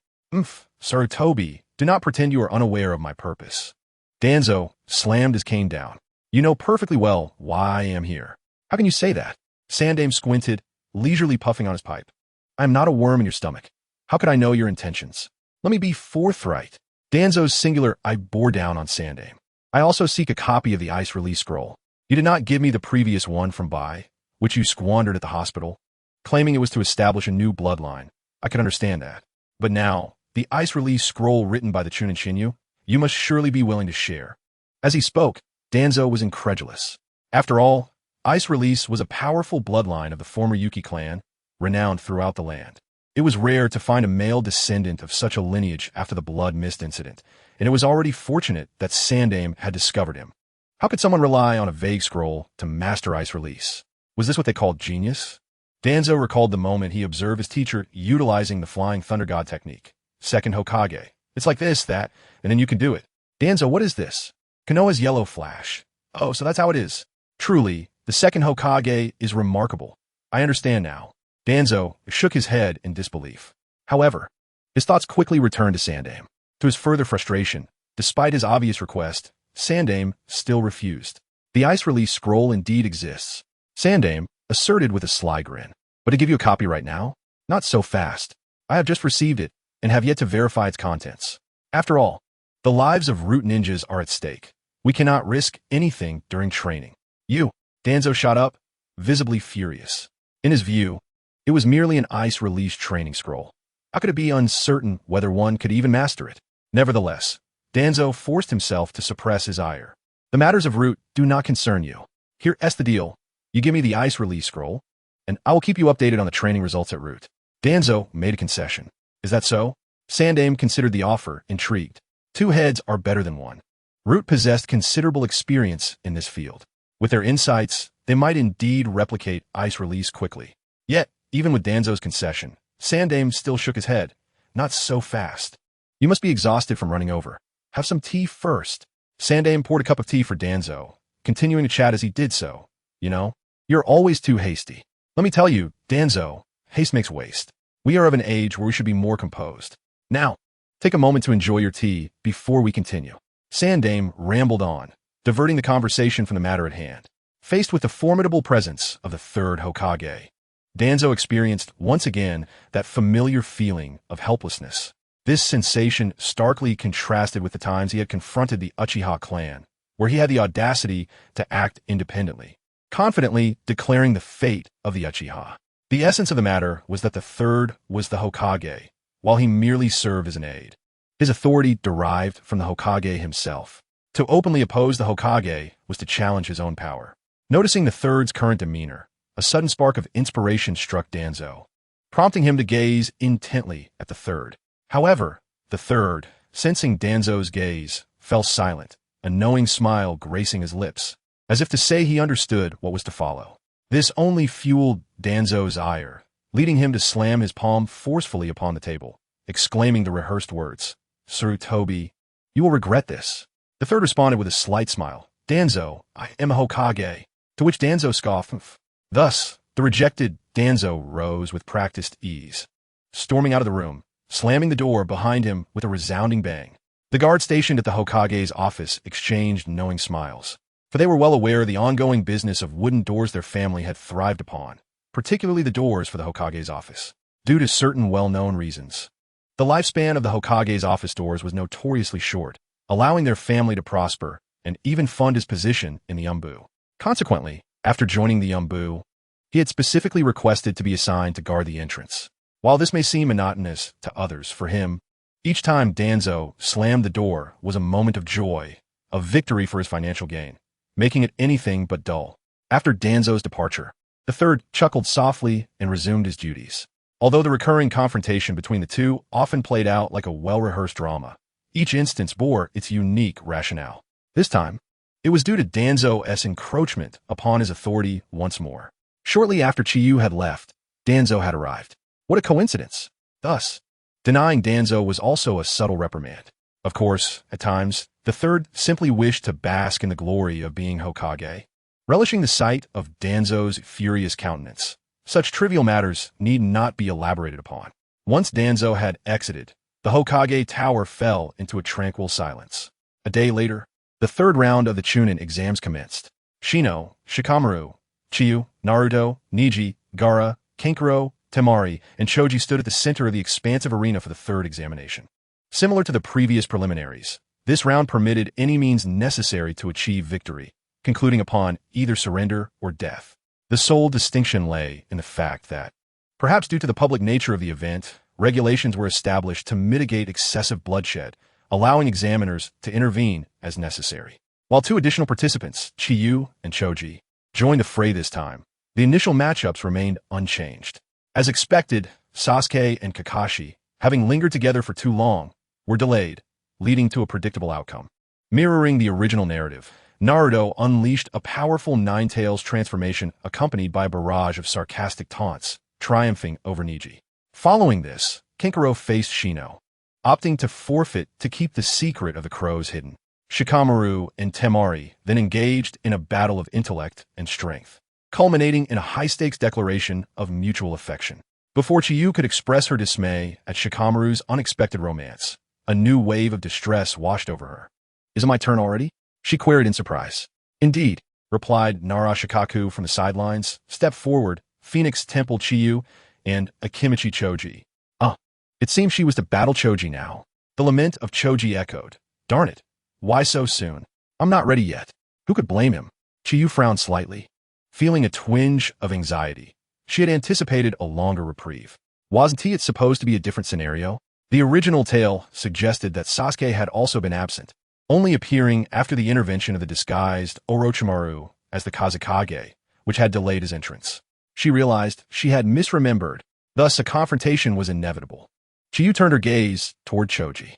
Sir Toby, do not pretend you are unaware of my purpose." Danzo slammed his cane down. "You know perfectly well why I am here." "How can you say that?" Sandame squinted, leisurely puffing on his pipe. "I am not a worm in your stomach. How could I know your intentions? Let me be forthright." Danzo's singular "I" bore down on Sandame. "I also seek a copy of the ice release scroll. You did not give me the previous one from Bai, which you squandered at the hospital, claiming it was to establish a new bloodline. I could understand that. But now, the ice release scroll written by the Chunin Chinyu, you must surely be willing to share." As he spoke, Danzo was incredulous. After all, ice release was a powerful bloodline of the former Yuki clan, renowned throughout the land. It was rare to find a male descendant of such a lineage after the Blood Mist incident, and it was already fortunate that Sandame had discovered him. How could someone rely on a vague scroll to master ice release? Was this what they called genius? Danzo recalled the moment he observed his teacher utilizing the Flying Thunder God technique. Second Hokage. It's like this, that, and then you can do it. "Danzo, what is this?" "Konoha's yellow flash." "Oh, so that's how it is." Truly, the second Hokage is remarkable. I understand now. Danzo shook his head in disbelief. However, his thoughts quickly returned to Sandame. To his further frustration, despite his obvious request, Sandame still refused. "The ice release scroll indeed exists," Sandame asserted with a sly grin. "But to give you a copy right now? Not so fast. I have just received it and have yet to verify its contents. After all, the lives of root ninjas are at stake. We cannot risk anything during training." "You!" Danzo shot up, visibly furious. In his view, it was merely an ice release training scroll. How could it be uncertain whether one could even master it? Nevertheless, Danzo forced himself to suppress his ire. The matters of route do not concern you. Here's the deal. You give me the ice release scroll, and I will keep you updated on the training results at route. Danzo made a concession. Is that so? Sandaime considered the offer, intrigued. Two heads are better than one. Root possessed considerable experience in this field. With their insights, they might indeed replicate ice release quickly. Yet, even with Danzo's concession, Sandaime still shook his head. Not so fast. You must be exhausted from running over. Have some tea first. Sandaime poured a cup of tea for Danzo, continuing to chat as he did so. You know, you're always too hasty. Let me tell you, Danzo, haste makes waste. We are of an age where we should be more composed. Now, take a moment to enjoy your tea before we continue. Sandaime rambled on, diverting the conversation from the matter at hand. Faced with the formidable presence of the third Hokage, Danzo experienced once again that familiar feeling of helplessness. This sensation starkly contrasted with the times he had confronted the Uchiha clan, where he had the audacity to act independently, confidently declaring the fate of the Uchiha. The essence of the matter was that the third was the Hokage, while he merely served as an aide. His authority derived from the Hokage himself. To openly oppose the Hokage was to challenge his own power. Noticing the third's current demeanor, a sudden spark of inspiration struck Danzo, prompting him to gaze intently at the third. However, the third, sensing Danzo's gaze, fell silent, a knowing smile gracing his lips, as if to say he understood what was to follow. This only fueled Danzo's ire, leading him to slam his palm forcefully upon the table, exclaiming the rehearsed words, "Sarutobi, you will regret this." The third responded with a slight smile, "Danzo, I am a Hokage," to which Danzo scoffed. Thus, the rejected Danzo rose with practiced ease, storming out of the room, slamming the door behind him with a resounding bang. The guard stationed at the Hokage's office exchanged knowing smiles, for they were well aware of the ongoing business of wooden doors their family had thrived upon, particularly the doors for the Hokage's office, due to certain well-known reasons. The lifespan of the Hokage's office doors was notoriously short, allowing their family to prosper and even fund his position in the Umbu. Consequently, after joining the Umbu, he had specifically requested to be assigned to guard the entrance. While this may seem monotonous to others, for him, each time Danzo slammed the door was a moment of joy, a victory for his financial gain, making it anything but dull. After Danzo's departure, the third chuckled softly and resumed his duties. Although the recurring confrontation between the two often played out like a well-rehearsed drama, each instance bore its unique rationale. This time, it was due to Danzo's encroachment upon his authority once more. Shortly after Chiyu had left, Danzo had arrived. What a coincidence! Thus, denying Danzo was also a subtle reprimand. Of course, at times, the third simply wished to bask in the glory of being Hokage, relishing the sight of Danzo's furious countenance. Such trivial matters need not be elaborated upon. Once Danzo had exited, the Hokage tower fell into a tranquil silence. A day later, the third round of the Chunin exams commenced. Shino, Shikamaru, Chiyu, Naruto, Niji, Gaara, Kenkaro, Temari, and Choji stood at the center of the expansive arena for the third examination. Similar to the previous preliminaries, this round permitted any means necessary to achieve victory, concluding upon either surrender or death. The sole distinction lay in the fact that, perhaps due to the public nature of the event, regulations were established to mitigate excessive bloodshed, allowing examiners to intervene as necessary. While two additional participants, Chiyu and Choji, joined the fray this time, the initial matchups remained unchanged. As expected, Sasuke and Kakashi, having lingered together for too long, were delayed, leading to a predictable outcome. Mirroring the original narrative, Naruto unleashed a powerful Nine-Tails transformation accompanied by a barrage of sarcastic taunts, triumphing over Niji. Following this, Kenkaro faced Shino, opting to forfeit to keep the secret of the crows hidden. Shikamaru and Temari then engaged in a battle of intellect and strength, culminating in a high-stakes declaration of mutual affection. Before Chiyu could express her dismay at Shikamaru's unexpected romance, a new wave of distress washed over her. "Is it my turn already?" she queried in surprise. "Indeed," replied Narashikaku from the sidelines, stepped forward, Phoenix TempleChiu, and Akimichi Choji. It seemed she was to battle Choji now. The lament of Choji echoed. "Darn it. Why so soon? I'm not ready yet." Who could blame him? Chiyu frowned slightly, feeling a twinge of anxiety. She had anticipated a longer reprieve. Wasn't it supposed to be a different scenario? The original tale suggested that Sasuke had also been absent, only appearing after the intervention of the disguised Orochimaru as the Kazekage, which had delayed his entrance. She realized she had misremembered, thus a confrontation was inevitable. Chiyu turned her gaze toward Choji.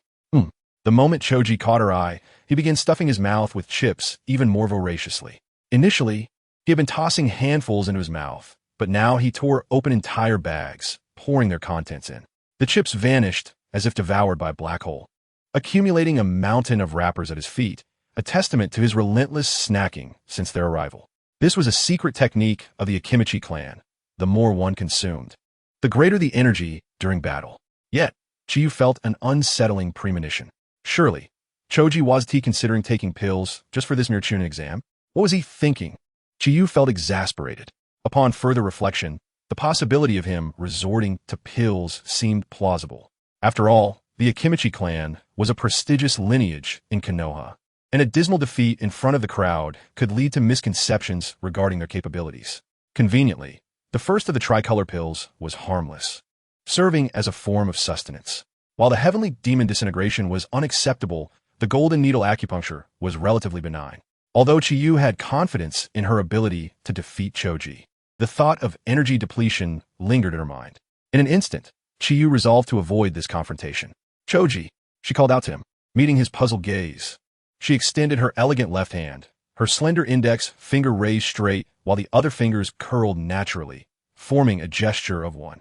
The moment Choji caught her eye, he began stuffing his mouth with chips even more voraciously. Initially, he had been tossing handfuls into his mouth, but now he tore open entire bags, pouring their contents in. The chips vanished as if devoured by a black hole, accumulating a mountain of wrappers at his feet, a testament to his relentless snacking since their arrival. This was a secret technique of the Akimichi clan. The more one consumed, the greater the energy during battle. Yet, Chiyu felt an unsettling premonition. Surely, Choji wasn't he considering taking pills just for this mere Chunin exam? What was he thinking? Chiyu felt exasperated. Upon further reflection, the possibility of him resorting to pills seemed plausible. After all, the Akimichi clan was a prestigious lineage in Konoha, and a dismal defeat in front of the crowd could lead to misconceptions regarding their capabilities. Conveniently, the first of the tricolor pills was harmless, serving as a form of sustenance. While the heavenly demon disintegration was unacceptable, the golden needle acupuncture was relatively benign. Although Chiyu had confidence in her ability to defeat Choji, the thought of energy depletion lingered in her mind. In an instant, Chiyu resolved to avoid this confrontation. "Choji," she called out to him, meeting his puzzled gaze. She extended her elegant left hand, her slender index finger raised straight while the other fingers curled naturally, forming a gesture of one.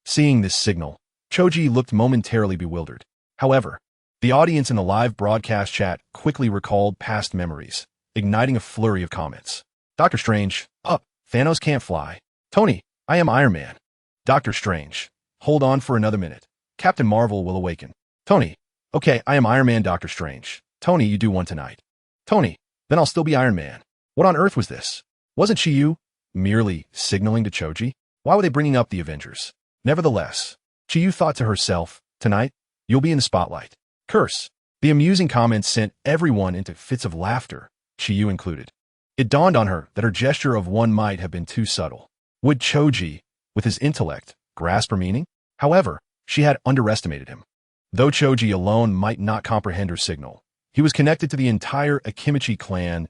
Seeing this signal, Choji looked momentarily bewildered. However, the audience in the live broadcast chat quickly recalled past memories, igniting a flurry of comments. "Dr. Strange, up, Thanos can't fly. Tony, I am Iron Man. Dr. Strange, hold on for another minute. Captain Marvel will awaken. Tony, okay, I am Iron Man, Dr. Strange. Tony, you do one tonight. Tony, then I'll still be Iron Man. What on earth was this? Wasn't Chiyu merely signaling to Choji? Why were they bringing up the Avengers? Nevertheless, Chiyu thought to herself, tonight, you'll be in the spotlight. Curse. The amusing comments sent everyone into fits of laughter, Chiyu included. It dawned on her that her gesture of one might have been too subtle. Would Choji, with his intellect, grasp her meaning? However, she had underestimated him. Though Choji alone might not comprehend her signal, he was connected to the entire Akimichi clan's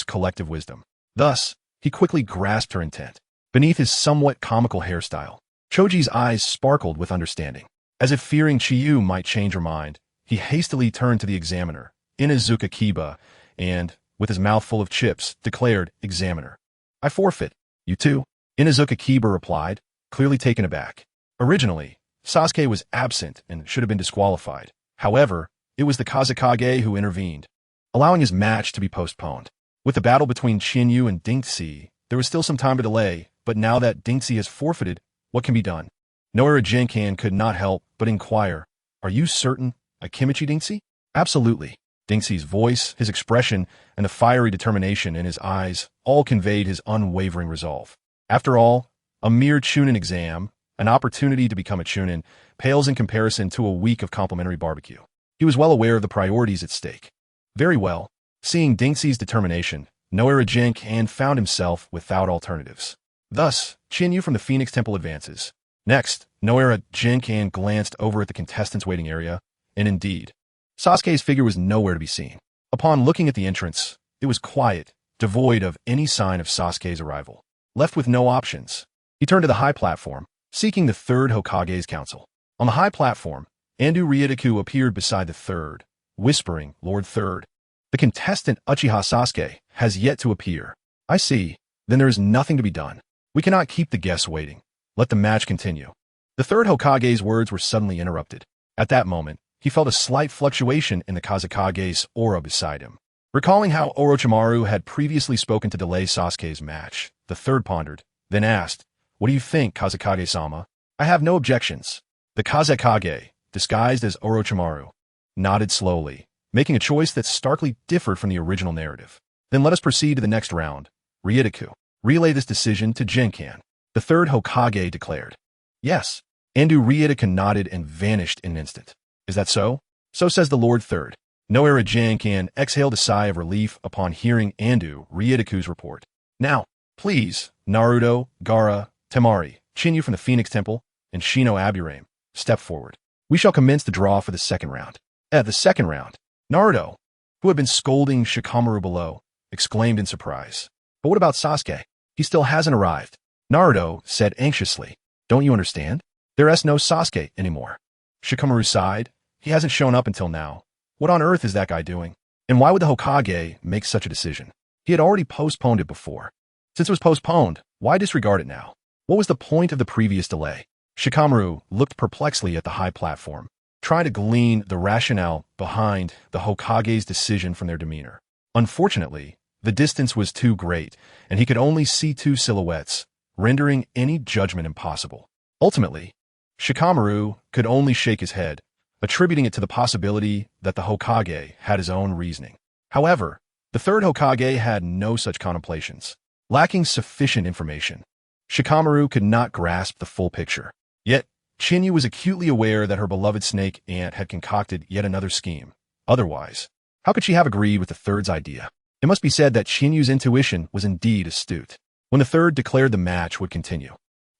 collective wisdom. Thus, he quickly grasped her intent. Beneath his somewhat comical hairstyle, Choji's eyes sparkled with understanding. As if fearing Chiyu might change her mind, he hastily turned to the examiner, Inuzuka Kiba, and, with his mouth full of chips, declared, "Examiner, I forfeit." "You too?" Inuzuka Kiba replied, clearly taken aback. Originally, Sasuke was absent and should have been disqualified. However, it was the Kazekage who intervened, allowing his match to be postponed. With the battle between Shinyu and Dinxi, there was still some time to delay, but now that Dinxi has forfeited, what can be done? Noara Jinkan could not help but inquire, "Are you certain, Akimichi Dinxi?" "Absolutely." Dinxi's voice, his expression, and the fiery determination in his eyes all conveyed his unwavering resolve. After all, a mere Chunin exam, an opportunity to become a Chunin, pales in comparison to a week of complimentary barbecue. He was well aware of the priorities at stake. Very well. Seeing Dinxi's determination, Noara Jinkan found himself without alternatives. Thus, Shinyu from the Phoenix Temple advances. Next, Noara Jinkan glanced over at the contestants' waiting area, and indeed, Sasuke's figure was nowhere to be seen. Upon looking at the entrance, it was quiet, devoid of any sign of Sasuke's arrival. Left with no options, he turned to the high platform, seeking the third Hokage's counsel. On the high platform, Ando Ryudaku appeared beside the third, whispering, "Lord Third, the contestant Uchiha Sasuke has yet to appear." "I see. Then there is nothing to be done. We cannot keep the guests waiting. Let the match continue." The third Hokage's words were suddenly interrupted. At that moment, he felt a slight fluctuation in the Kazekage's aura beside him. Recalling how Orochimaru had previously spoken to delay Sasuke's match, the third pondered, then asked, "What do you think, Kazekage-sama?" "I have no objections." The Kazekage, disguised as Orochimaru, nodded slowly, making a choice that starkly differed from the original narrative. "Then let us proceed to the next round. Ryudaku, relay this decision to Jinkan," the third Hokage declared. "Yes." Ando Ryudaku nodded and vanished in an instant. "Is that so?" "So says the Lord Third." Noara Jinkan exhaled a sigh of relief upon hearing Ando Ryudaku's report. "Now, please, Naruto, Gaara, Temari, Shinyu from the Phoenix Temple, and Shino Aburame, step forward." We shall commence the draw for the second round. At the second round, Naruto, who had been scolding Shikamaru below, exclaimed in surprise. But what about Sasuke? He still hasn't arrived. Naruto said anxiously. Don't you understand? There's no Sasuke anymore. Shikamaru sighed. He hasn't shown up until now. What on earth is that guy doing? And why would the Hokage make such a decision? He had already postponed it before. Since it was postponed, why disregard it now? What was the point of the previous delay? Shikamaru looked perplexedly at the high platform, trying to glean the rationale behind the Hokage's decision from their demeanor. Unfortunately, the distance was too great, and he could only see two silhouettes, rendering any judgment impossible. Ultimately, Shikamaru could only shake his head, attributing it to the possibility that the Hokage had his own reasoning. However, the third Hokage had no such contemplations. Lacking sufficient information, Shikamaru could not grasp the full picture. Yet, Chinyu was acutely aware that her beloved snake aunt had concocted yet another scheme. Otherwise, how could she have agreed with the third's idea? It must be said that Chinyu's intuition was indeed astute. When the third declared the match would continue,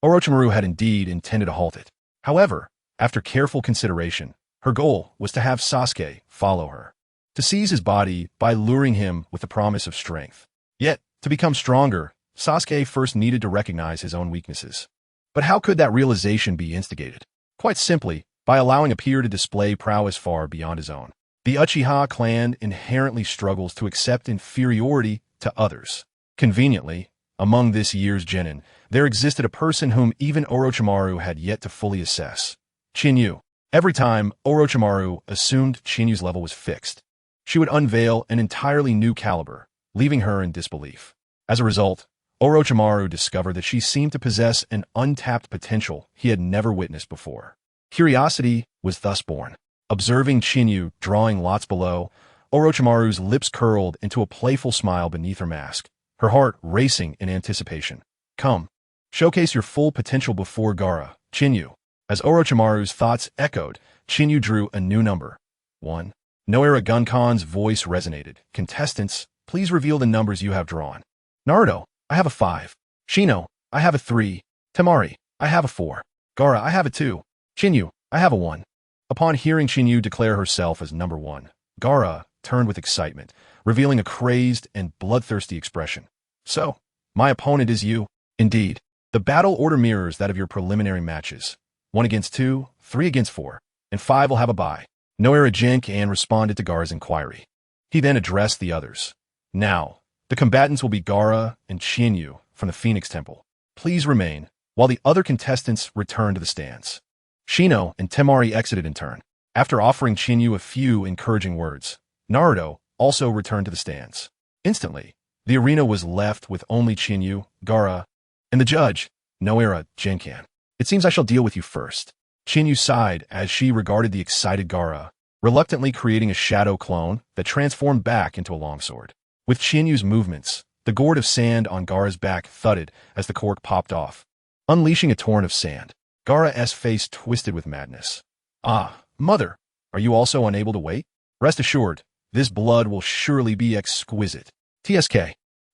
Orochimaru had indeed intended to halt it. However, after careful consideration, her goal was to have Sasuke follow her, to seize his body by luring him with the promise of strength. Yet, to become stronger, Sasuke first needed to recognize his own weaknesses. But how could that realization be instigated? Quite simply, by allowing a peer to display prowess far beyond his own. The Uchiha clan inherently struggles to accept inferiority to others. Conveniently, among this year's genin, there existed a person whom even Orochimaru had yet to fully assess. Chinyu. Every time Orochimaru assumed Chinyu's level was fixed, she would unveil an entirely new caliber, leaving her in disbelief. As a result, Orochimaru discovered that she seemed to possess an untapped potential he had never witnessed before. Curiosity was thus born. Observing Chinyu drawing lots below, Orochimaru's lips curled into a playful smile beneath her mask, her heart racing in anticipation. Come, showcase your full potential before Gaara, Chinyu. As Orochimaru's thoughts echoed, Chinyu drew a new number. 1. Noera Gunkan's voice resonated. Contestants, please reveal the numbers you have drawn. Naruto, I have a 5. Shino, I have a 3. Temari, I have a 4. Gaara, I have a 2. Chinyu, I have a 1. Upon hearing Chinyu declare herself as number 1, Gaara turned with excitement, revealing a crazed and bloodthirsty expression. So, my opponent is you. Indeed, the battle order mirrors that of your preliminary matches. 1 against 2, 3 against 4, and 5 will have a bye. Noera Jinkan responded to Gaara's inquiry. He then addressed the others. Now, the combatants will be Gaara and Chinyu from the Phoenix Temple. Please remain, while the other contestants return to the stands. Shino and Temari exited in turn. After offering Chinyu a few encouraging words, Naruto also returned to the stands. Instantly, the arena was left with only Chinyu, Gaara, and the judge, Noera Jinkan. It seems I shall deal with you first. Chinyu sighed as she regarded the excited Gaara, reluctantly creating a shadow clone that transformed back into a longsword. With Chinyu's movements, the gourd of sand on Gaara's back thudded as the cork popped off, unleashing a torrent of sand. Gaara's face twisted with madness. Ah, mother, are you also unable to wait? Rest assured, this blood will surely be exquisite. TSK.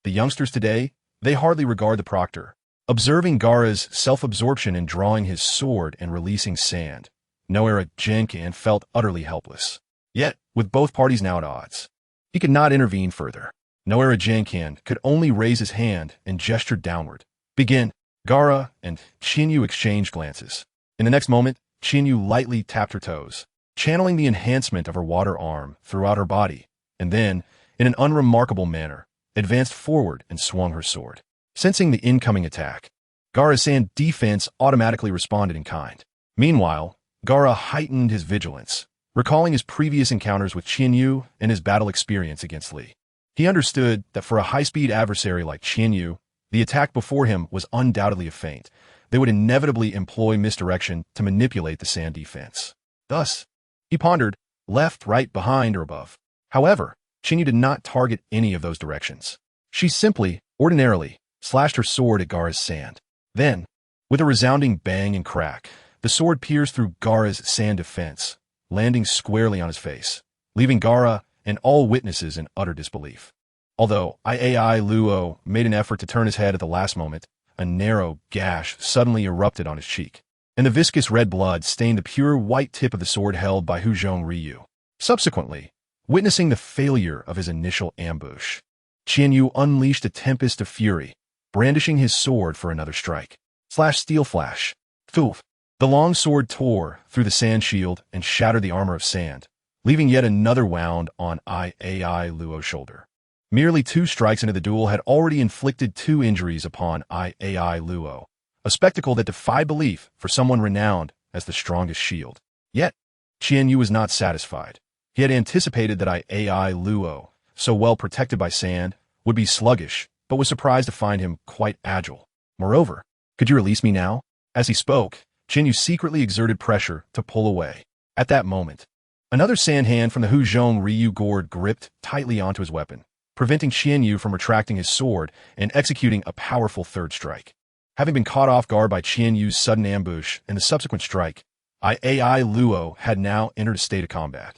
The youngsters today, they hardly regard the proctor. Observing Gaara's self-absorption in drawing his sword and releasing sand, Noera Jinkan felt utterly helpless. Yet, with both parties now at odds, he could not intervene further. Noera Jinkan could only raise his hand and gesture downward. Begin. Gaara and Chinyu exchanged glances. In the next moment, Chinyu lightly tapped her toes, channeling the enhancement of her water arm throughout her body, and then, in an unremarkable manner, advanced forward and swung her sword. Sensing the incoming attack, Gaara's sand defense automatically responded in kind. Meanwhile, Gaara heightened his vigilance, recalling his previous encounters with Chinyu and his battle experience against Lee. He understood that for a high-speed adversary like Chinyu, the attack before him was undoubtedly a feint. They would inevitably employ misdirection to manipulate the sand defense. Thus, he pondered, left, right, behind, or above. However, Chinyu did not target any of those directions. She simply, ordinarily, slashed her sword at Gaara's sand. Then, with a resounding bang and crack, the sword pierced through Gaara's sand defense, landing squarely on his face, leaving Gaara and all witnesses in utter disbelief. Although Iai Luo made an effort to turn his head at the last moment, a narrow gash suddenly erupted on his cheek. and the viscous red blood stained the pure white tip of the sword held by Hu Ryu. Subsequently, witnessing the failure of his initial ambush, Qianyu unleashed a tempest of fury, brandishing his sword for another strike. Steel flash. Thoof. The long sword tore through the sand shield and shattered the armor of sand, leaving yet another wound on Ai Luo's shoulder. Merely 2 strikes into the duel had already inflicted 2 injuries upon Ai Luo, a spectacle that defied belief for someone renowned as the strongest shield. Yet, Qianyu was not satisfied. He had anticipated that Ai Luo, so well protected by sand, would be sluggish, but was surprised to find him quite agile. Moreover, "Could you release me now?" As he spoke, Qianyu secretly exerted pressure to pull away. At that moment, another sand hand from the Hu Ryu gourd gripped tightly onto his weapon, preventing Qianyu from retracting his sword and executing a powerful third strike. Having been caught off guard by Qianyu's sudden ambush and the subsequent strike, Ai Luo had now entered a state of combat.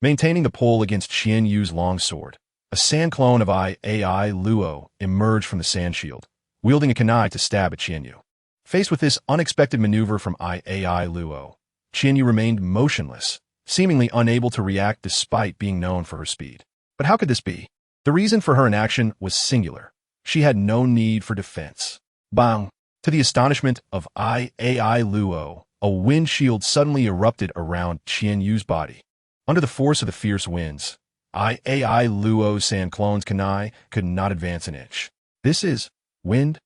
Maintaining the pull against Qianyu's long sword, a sand clone of Ai Luo emerged from the sand shield, wielding a kunai to stab at Qianyu. Faced with this unexpected maneuver from Ai Luo, Qianyu remained motionless, seemingly unable to react despite being known for her speed. But how could this be? The reason for her inaction was singular. She had no need for defense. Bang! To the astonishment of Ai Luo, a wind shield suddenly erupted around Qianyu's body. Under the force of the fierce winds, Ai Luo's sand clone's kunai could not advance an inch. This is wind?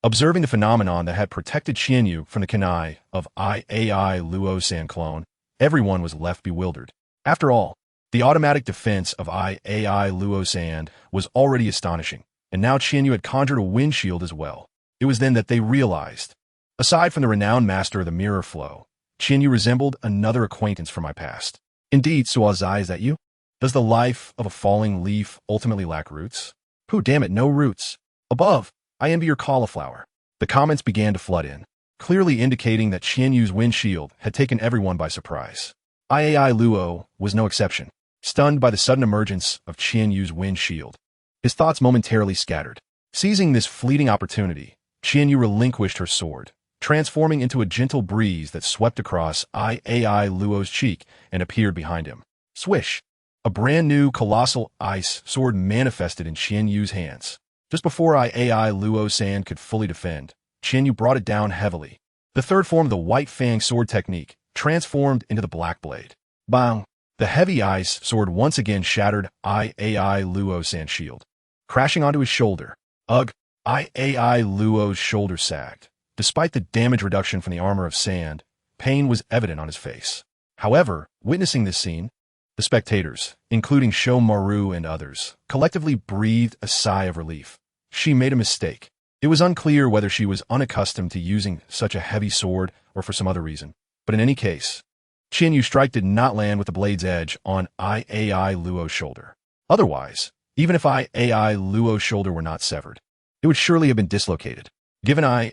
Observing the phenomenon that had protected Qianyu from the kunai of Ai Luo's sand clone, everyone was left bewildered. After all, the automatic defense of Ai Luo's sand was already astonishing, and now Qianyu had conjured a wind shield as well. It was then that they realized. Aside from the renowned master of the mirror flow, Qianyu resembled another acquaintance from my past. Indeed, Suazai, is that you? Does the life of a falling leaf ultimately lack roots? Pooh, damn it, no roots. Above, I envy your cauliflower. The comments began to flood in, clearly indicating that Qianyu's wind shield had taken everyone by surprise. Ai Luo was no exception, stunned by the sudden emergence of Qianyu's wind shield. His thoughts momentarily scattered. Seizing this fleeting opportunity, Qianyu relinquished her sword, transforming into a gentle breeze that swept across Ai Luo's cheek and appeared behind him. Swish! A brand new colossal ice sword manifested in Qianyu's hands. Just before Ai Luo's sand could fully defend, Qianyu brought it down heavily. The third form of the White Fang sword technique transformed into the Black Blade. Bang! The heavy ice sword once again shattered Ai Luo's sand shield, crashing onto his shoulder. Ugh! Ai Luo's shoulder sagged. Despite the damage reduction from the armor of sand, pain was evident on his face. However, witnessing this scene, the spectators, including Sho Maru and others, collectively breathed a sigh of relief. She made a mistake. It was unclear whether she was unaccustomed to using such a heavy sword or for some other reason. But in any case, Qianyu's strike did not land with the blade's edge on Ai Luo's shoulder. Otherwise, even if Ai Luo's shoulder were not severed, it would surely have been dislocated. Given Ai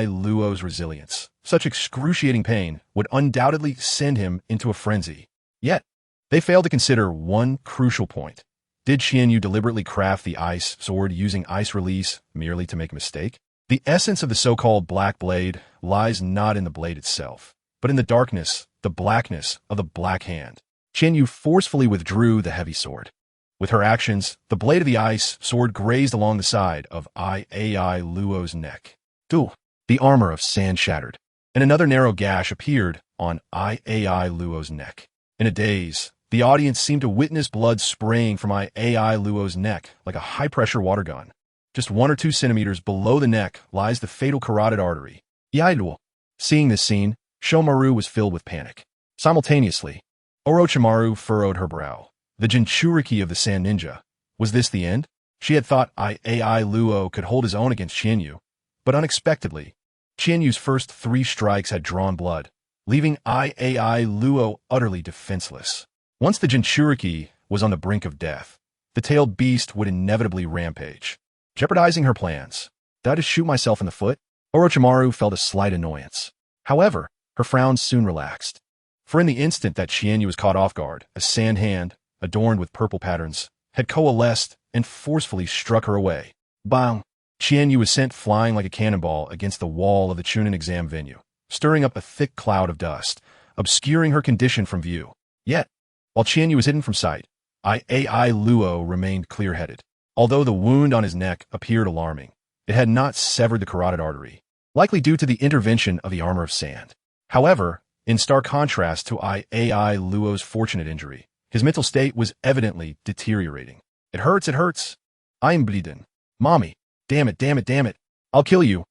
Luo's resilience, such excruciating pain would undoubtedly send him into a frenzy. Yet, they failed to consider one crucial point. Did Qianyu deliberately craft the ice sword using ice release merely to make a mistake? The essence of the so-called Black Blade lies not in the blade itself, but in the darkness, the blackness of the Black Hand. Qianyu forcefully withdrew the heavy sword. With her actions, the blade of the ice sword grazed along the side of Ai Luo's neck. The armor of sand shattered, and another narrow gash appeared on Ai Luo's neck. In a daze, the audience seemed to witness blood spraying from Ai Luo's neck like a high-pressure water gun. Just 1 or 2 centimeters below the neck lies the fatal carotid artery. Yaiduo. Seeing this scene, Shomaru was filled with panic. Simultaneously, Orochimaru furrowed her brow. The Jinchuriki of the Sand Ninja. Was this the end? She had thought Ai Luo could hold his own against Qianyu, but unexpectedly, Qianyu's first 3 strikes had drawn blood, leaving Ai Luo utterly defenseless. Once the Jinchuriki was on the brink of death, the tailed beast would inevitably rampage, jeopardizing her plans. Did I just shoot myself in the foot? Orochimaru felt a slight annoyance. However, her frown soon relaxed. For in the instant that Qianyu was caught off guard, a sand hand, adorned with purple patterns, had coalesced and forcefully struck her away. Bang! Qianyu was sent flying like a cannonball against the wall of the Chunin exam venue, stirring up a thick cloud of dust, obscuring her condition from view. Yet, while Qianyu was hidden from sight, AI Luo remained clear-headed. Although the wound on his neck appeared alarming, it had not severed the carotid artery, likely due to the intervention of the armor of sand. However, in stark contrast to AI Luo's fortunate injury, his mental state was evidently deteriorating. It hurts. I'm bleeding. Mommy, damn it. I'll kill you.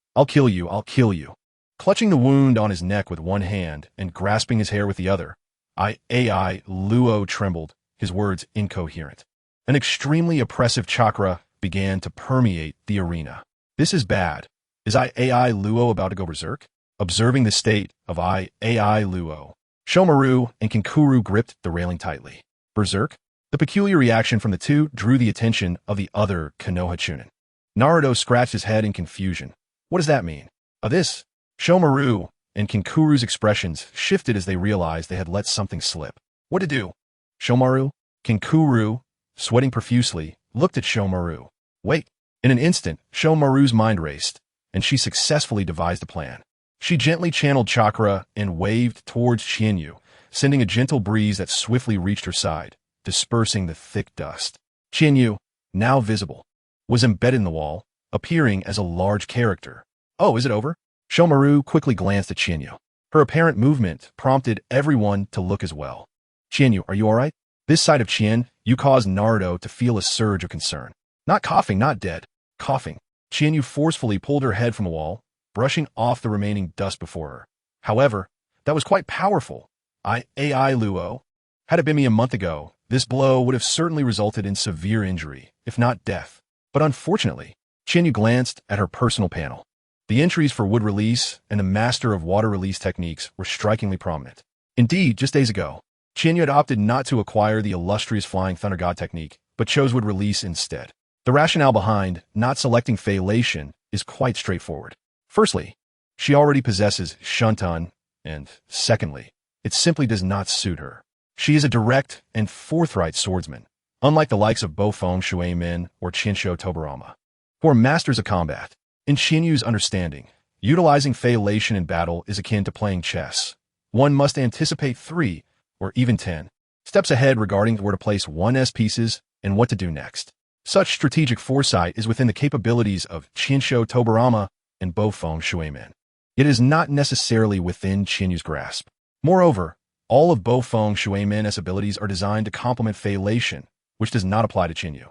Clutching the wound on his neck with one hand and grasping his hair with the other, AI Luo trembled, his words incoherent. An extremely oppressive chakra began to permeate the arena. This is bad. Is AI Luo about to go berserk? Observing the state of AI Luo, Shomaru and Kinkuru gripped the railing tightly. Berserk? The peculiar reaction from the two drew the attention of the other Konoha Chunin. Naruto scratched his head in confusion. What does that mean? This? Shomaru and Kinkuru's expressions shifted as they realized they had let something slip. What to do? Shomaru? Kinkuru, sweating profusely, looked at Shomaru. Wait. In an instant, Shomaru's mind raced, and she successfully devised a plan. She gently channeled chakra and waved towards Qianyu, sending a gentle breeze that swiftly reached her side, dispersing the thick dust. Qianyu, now visible, was embedded in the wall, appearing as a large character. Oh, is it over? Shomaru quickly glanced at Qianyu. Her apparent movement prompted everyone to look as well. Qianyu, are you alright? This side of Qian, you caused Naruto to feel a surge of concern. Not coughing, not dead. Coughing. Qianyu forcefully pulled her head from the wall, brushing off the remaining dust before her. However, that was quite powerful. AI Luo. Had it been me a month ago, this blow would have certainly resulted in severe injury, if not death. But unfortunately, Qianyu glanced at her personal panel. The entries for wood release and the master of water release techniques were strikingly prominent. Indeed, just days ago, Qianyu had opted not to acquire the illustrious Flying Thunder God technique, but chose wood release instead. The rationale behind not selecting Phalation is quite straightforward. Firstly, she already possesses Shuntan, and secondly, it simply does not suit her. She is a direct and forthright swordsman, unlike the likes of Bofeng Shuimin or Chinsho Tobarama, who are masters of combat. In Qianyu's understanding, utilizing Phalation in battle is akin to playing chess. One must anticipate 3, or even 10, steps ahead regarding where to place one's pieces and what to do next. Such strategic foresight is within the capabilities of Chinsho Tobarama and Bofeng Shuimin. It is not necessarily within Qianyu's grasp. Moreover, all of Bofeng Shuimin's abilities are designed to complement Phalation, which does not apply to Qianyu.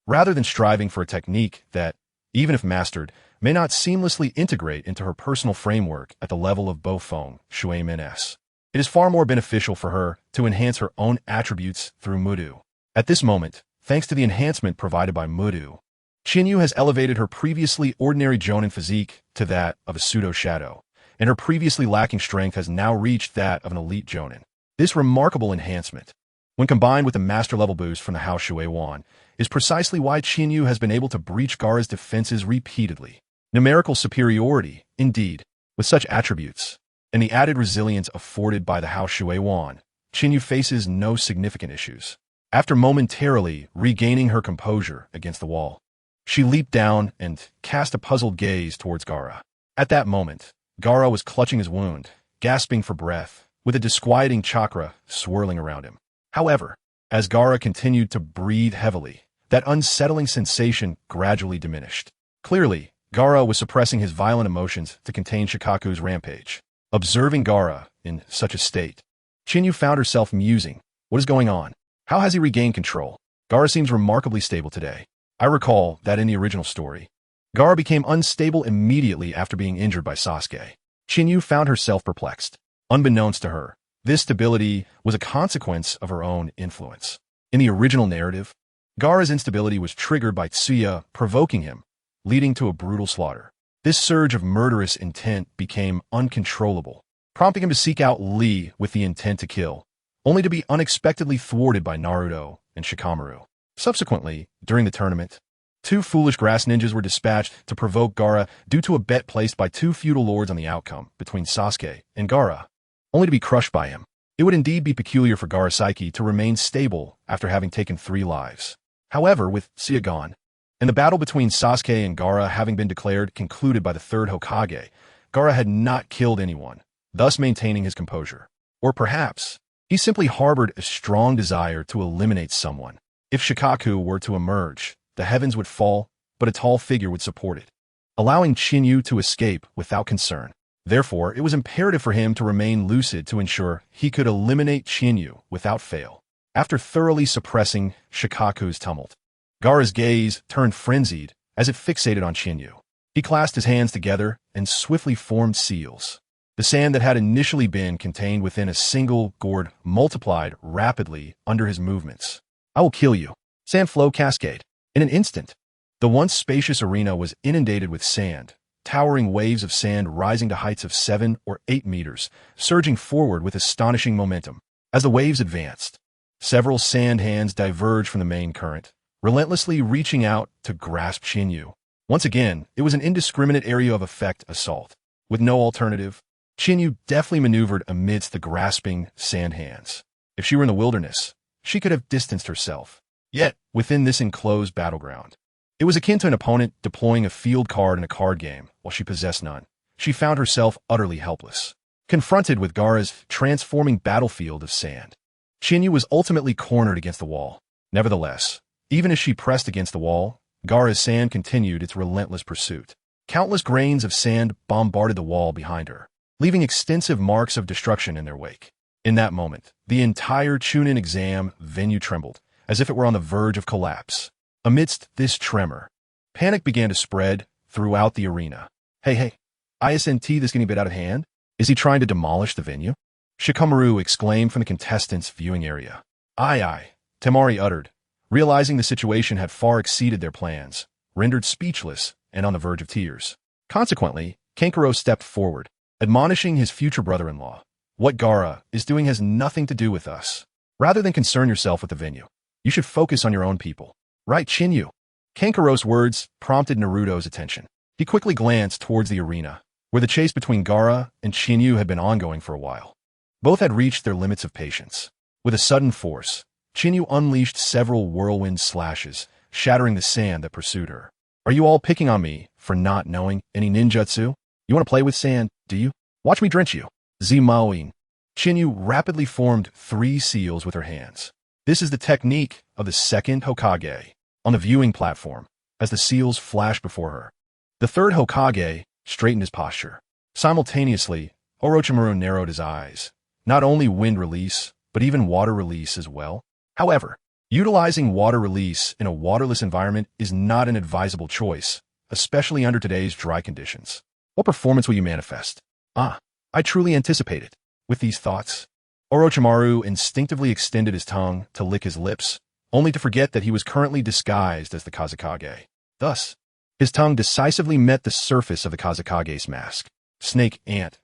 Rather than striving for a technique that, even if mastered, may not seamlessly integrate into her personal framework at the level of Bofeng Shuimin's, it is far more beneficial for her to enhance her own attributes through Mudu. At this moment, thanks to the enhancement provided by Mudu, Qianyu has elevated her previously ordinary Jonin physique to that of a pseudo-shadow, and her previously lacking strength has now reached that of an elite Jonin. This remarkable enhancement, when combined with the master-level boost from the House Shui Wan, is precisely why Qianyu has been able to breach Gaara's defenses repeatedly. Numerical superiority, indeed, with such attributes, and the added resilience afforded by the House Shui Wan, Qianyu faces no significant issues. After momentarily regaining her composure against the wall, she leaped down and cast a puzzled gaze towards Gaara. At that moment, Gaara was clutching his wound, gasping for breath, with a disquieting chakra swirling around him. However, as Gaara continued to breathe heavily, that unsettling sensation gradually diminished. Clearly, Gaara was suppressing his violent emotions to contain Shikaku's rampage. Observing Gaara in such a state, Qianyu found herself musing. What is going on? How has he regained control? Gaara seems remarkably stable today. I recall that in the original story, Gaara became unstable immediately after being injured by Sasuke. Qianyu found herself perplexed. Unbeknownst to her, this stability was a consequence of her own influence. In the original narrative, Gaara's instability was triggered by Tsuya provoking him, leading to a brutal slaughter. This surge of murderous intent became uncontrollable, prompting him to seek out Lee with the intent to kill, only to be unexpectedly thwarted by Naruto and Shikamaru. Subsequently, during the tournament, 2 foolish grass ninjas were dispatched to provoke Gaara due to a bet placed by 2 feudal lords on the outcome between Sasuke and Gaara, only to be crushed by him. It would indeed be peculiar for Gaara's psyche to remain stable after having taken 3 lives. However, with Tsuya gone, and the battle between Sasuke and Gaara having been declared concluded by the 3rd Hokage, Gaara had not killed anyone, thus maintaining his composure. Or perhaps, he simply harbored a strong desire to eliminate someone. If Shikaku were to emerge, the heavens would fall, but a tall figure would support it, allowing Chinyu to escape without concern. Therefore, it was imperative for him to remain lucid to ensure he could eliminate Chinyu without fail. After thoroughly suppressing Shikaku's tumult, Gaara's gaze turned frenzied as it fixated on Chinyu. He clasped his hands together and swiftly formed seals. The sand that had initially been contained within a single gourd multiplied rapidly under his movements. I will kill you. Sand flow cascade. In an instant, the once spacious arena was inundated with sand, towering waves of sand rising to heights of 7 or 8 meters, surging forward with astonishing momentum. As the waves advanced, several sand hands diverged from the main current, relentlessly reaching out to grasp Chinyu. Once again, it was an indiscriminate area of effect assault. With no alternative, Chinyu deftly maneuvered amidst the grasping sand hands. If she were in the wilderness, she could have distanced herself. Yet, within this enclosed battleground, it was akin to an opponent deploying a field card in a card game while she possessed none. She found herself utterly helpless, confronted with Gaara's transforming battlefield of sand. Chinyu was ultimately cornered against the wall. Nevertheless, even as she pressed against the wall, Gaara's sand continued its relentless pursuit. Countless grains of sand bombarded the wall behind her, leaving extensive marks of destruction in their wake. In that moment, the entire Chunin exam venue trembled, as if it were on the verge of collapse. Amidst this tremor, panic began to spread throughout the arena. Hey, isn't this getting a bit out of hand? Is he trying to demolish the venue? Shikamaru exclaimed from the contestants' viewing area. Aye, Temari uttered, realizing the situation had far exceeded their plans, rendered speechless and on the verge of tears. Consequently, Kankuro stepped forward, admonishing his future brother-in-law. What Gaara is doing has nothing to do with us. Rather than concern yourself with the venue, you should focus on your own people. Right, Chinyu? Kankuro's words prompted Naruto's attention. He quickly glanced towards the arena, where the chase between Gaara and Chinyu had been ongoing for a while. Both had reached their limits of patience. With a sudden force, Chinyu unleashed several whirlwind slashes, shattering the sand that pursued her. Are you all picking on me for not knowing any ninjutsu? You want to play with sand, do you? Watch me drench you. Zimaoin. Chinyu rapidly formed 3 seals with her hands. This is the technique of the second Hokage. On the viewing platform, as the seals flashed before her, the third Hokage straightened his posture. Simultaneously, Orochimaru narrowed his eyes. Not only wind release, but even water release as well. However, utilizing water release in a waterless environment is not an advisable choice, especially under today's dry conditions. What performance will you manifest? I truly anticipate it. With these thoughts, Orochimaru instinctively extended his tongue to lick his lips, only to forget that he was currently disguised as the Kazekage. Thus, his tongue decisively met the surface of the Kazekage's mask. Snake ant.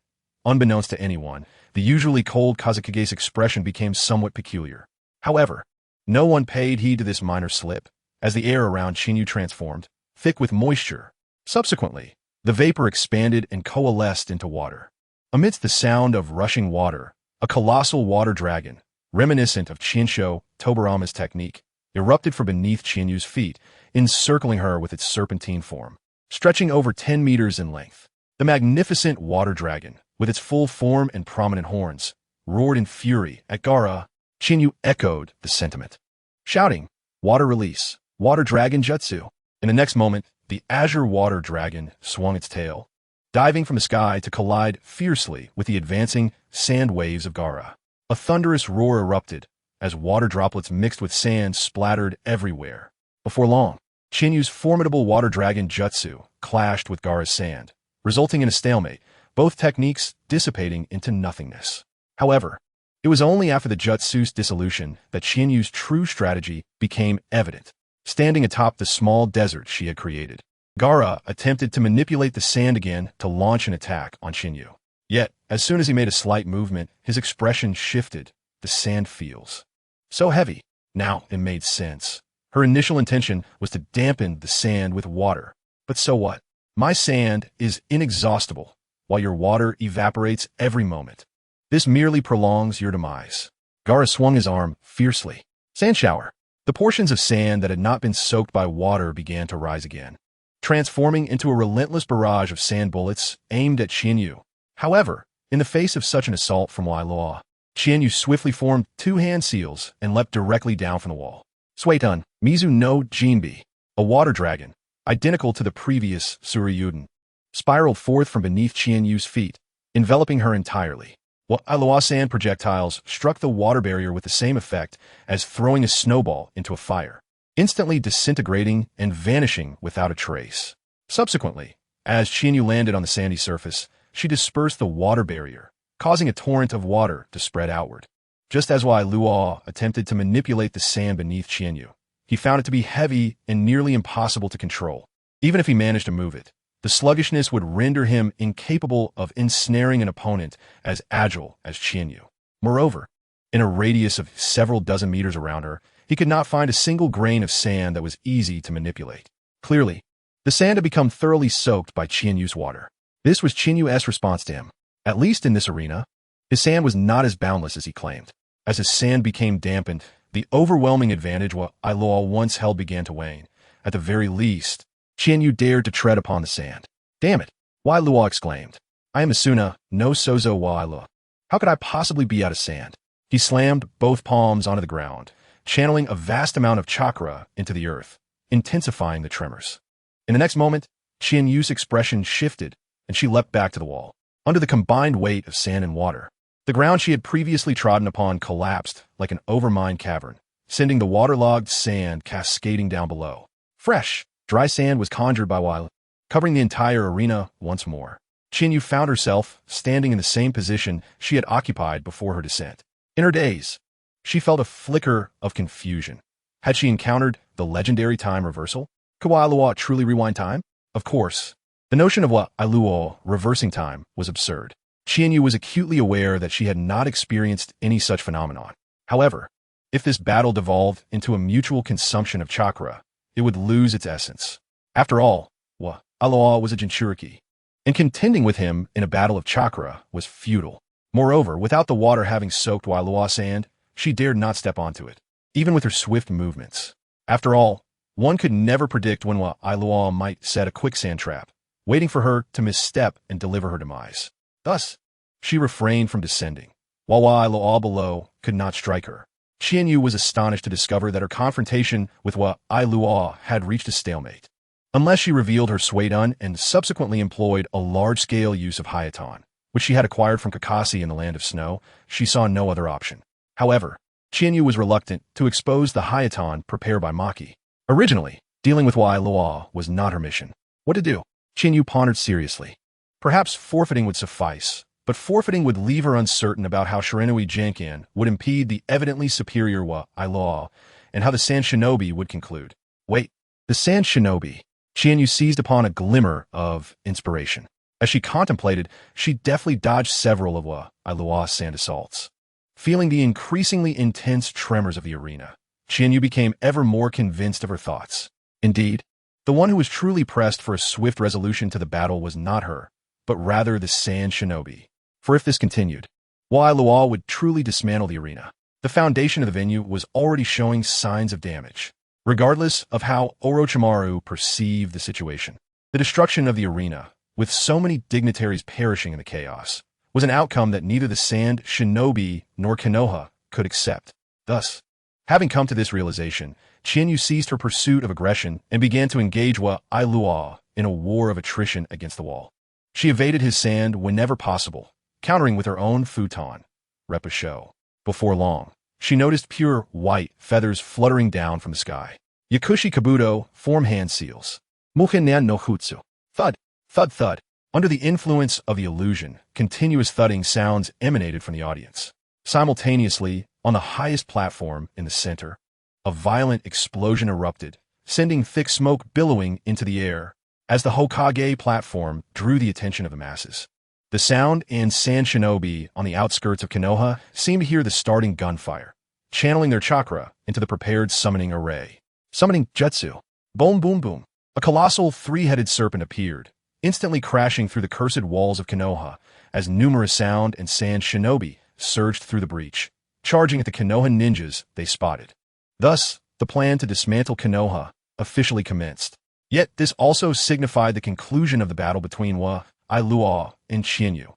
Unbeknownst to anyone, the usually cold Kazekage's expression became somewhat peculiar. However, no one paid heed to this minor slip, as the air around Chinyu transformed, thick with moisture. Subsequently, the vapor expanded and coalesced into water. Amidst the sound of rushing water, a colossal water dragon, reminiscent of Chinsho Tobarama's technique, erupted from beneath Chinyu's feet, encircling her with its serpentine form. Stretching over 10 meters in length, the magnificent water dragon, with its full form and prominent horns, roared in fury at Gaara. Chinyu echoed the sentiment, shouting, "Water release, water dragon jutsu." In the next moment, the azure water dragon swung its tail, diving from the sky to collide fiercely with the advancing sand waves of Gaara. A thunderous roar erupted as water droplets mixed with sand splattered everywhere. Before long, Chinyu's formidable water dragon jutsu clashed with Gaara's sand, resulting in a stalemate, both techniques dissipating into nothingness. However, it was only after the jutsu's dissolution that Chinyu's true strategy became evident. Standing atop the small desert she had created, Gaara attempted to manipulate the sand again to launch an attack on Chinyu. Yet, as soon as he made a slight movement, his expression shifted. The sand feels so heavy. Now it made sense. Her initial intention was to dampen the sand with water. But so what? My sand is inexhaustible, while your water evaporates every moment. This merely prolongs your demise. Gaara swung his arm fiercely. Sand shower. The portions of sand that had not been soaked by water began to rise again, transforming into a relentless barrage of sand bullets aimed at Chinyu. However, In the face of such an assault from Wai Luo, Qianyu swiftly formed two hand seals and leapt directly down from the wall. Suitun, Mizu no Jinbi, a water dragon, identical to the previous Suryuden, spiraled forth from beneath Qianyu's feet, enveloping her entirely. While Luo's sand projectiles struck the water barrier with the same effect as throwing a snowball into a fire, instantly disintegrating and vanishing without a trace. Subsequently, as Qianyu landed on the sandy surface, she dispersed the water barrier, causing a torrent of water to spread outward. Just as Wai Luo attempted to manipulate the sand beneath Qianyu, he found it to be heavy and nearly impossible to control. Even if he managed to move it, the sluggishness would render him incapable of ensnaring an opponent as agile as Qianyu. Moreover, in a radius of several dozen meters around her, he could not find a single grain of sand that was easy to manipulate. Clearly, the sand had become thoroughly soaked by Qianyu's water. This was Qianyu's response to him. At least in this arena, his sand was not as boundless as he claimed. As his sand became dampened, the overwhelming advantage what Wai Luo once held began to wane. At the very least, Qianyu dared to tread upon the sand. Damn it, Wai Luo exclaimed. I am Asuna, no Sozo Wai Luo. How could I possibly be out of sand? He slammed both palms onto the ground, channeling a vast amount of chakra into the earth, intensifying the tremors. In the next moment, Qianyu's expression shifted, and she leapt back to the wall. Under the combined weight of sand and water, the ground she had previously trodden upon collapsed like an overmined cavern, sending the waterlogged sand cascading down below. Fresh, dry sand was conjured by Wai Luo, covering the entire arena once more. Qianyu found herself standing in the same position she had occupied before her descent. In her daze, she felt a flicker of confusion. Had she encountered the legendary time reversal? Could Wai Luo truly rewind time? Of course. The notion of Wai Luo reversing time was absurd. Qianyu was acutely aware that she had not experienced any such phenomenon. However, if this battle devolved into a mutual consumption of chakra, it would lose its essence. After all, Wai Luo was a Jinchuriki, and contending with him in a battle of chakra was futile. Moreover, without the water having soaked Wai Luo's sand, she dared not step onto it, even with her swift movements. After all, one could never predict when Wai Luo might set a quicksand trap, waiting for her to misstep and deliver her demise. Thus, she refrained from descending, while Wai Luo below could not strike her. Qianyu was astonished to discover that her confrontation with Wai Luo had reached a stalemate. Unless she revealed her Suitun and subsequently employed a large-scale use of Hayaton, which she had acquired from Kakashi in the Land of Snow, she saw no other option. However, Qianyu was reluctant to expose the Hayaton prepared by Maki. Originally, dealing with Wai Luo was not her mission. What to do? Qianyu pondered seriously. Perhaps forfeiting would suffice, but forfeiting would leave her uncertain about how Shiranui Jankan would impede the evidently superior Wai Luo, and how the Sand Shinobi would conclude. Wait, the Sand Shinobi. Qianyu seized upon a glimmer of inspiration. As she contemplated, she deftly dodged several of Wai Luo's sand assaults. Feeling the increasingly intense tremors of the arena, Qianyu became ever more convinced of her thoughts. Indeed, the one who was truly pressed for a swift resolution to the battle was not her, but rather the Sand Shinobi. For if this continued, Wai Luo would truly dismantle the arena. The foundation of the venue was already showing signs of damage. Regardless of how Orochimaru perceived the situation, the destruction of the arena, with so many dignitaries perishing in the chaos, was an outcome that neither the Sand Shinobi nor Konoha could accept. Thus, having come to this realization, Qianyu ceased her pursuit of aggression and began to engage Wai Luo in a war of attrition against the wall. She evaded his sand whenever possible, countering with her own futon, repouche. Before long, she noticed pure white feathers fluttering down from the sky. Yakushi Kabuto form hand seals. Muhen no Hutsu. Thud, thud, thud. Under the influence of the illusion, continuous thudding sounds emanated from the audience. Simultaneously, on the highest platform in the center, a violent explosion erupted, sending thick smoke billowing into the air as the Hokage platform drew the attention of the masses. The Sound and Sand Shinobi on the outskirts of Konoha seemed to hear the starting gunfire, channeling their chakra into the prepared summoning array. Summoning Jutsu. Boom, boom, boom. A colossal three-headed serpent appeared, instantly crashing through the cursed walls of Konoha as numerous Sound and Sand Shinobi surged through the breach, charging at the Konoha ninjas they spotted. Thus, the plan to dismantle Konoha officially commenced. Yet this also signified the conclusion of the battle between Wai Luo and Qianyu.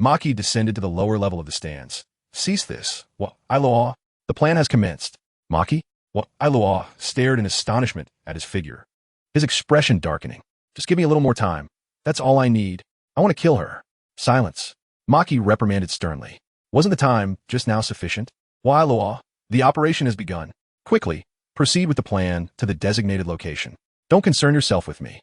Maki descended to the lower level of the stands. Cease this. What, Iloa? The plan has commenced. Maki? What, Iloa stared in astonishment at his figure, his expression darkening. Just give me a little more time. That's all I need. I want to kill her. Silence. Maki reprimanded sternly. Wasn't the time just now sufficient? Why, Iloa? The operation has begun. Quickly, proceed with the plan to the designated location. Don't concern yourself with me.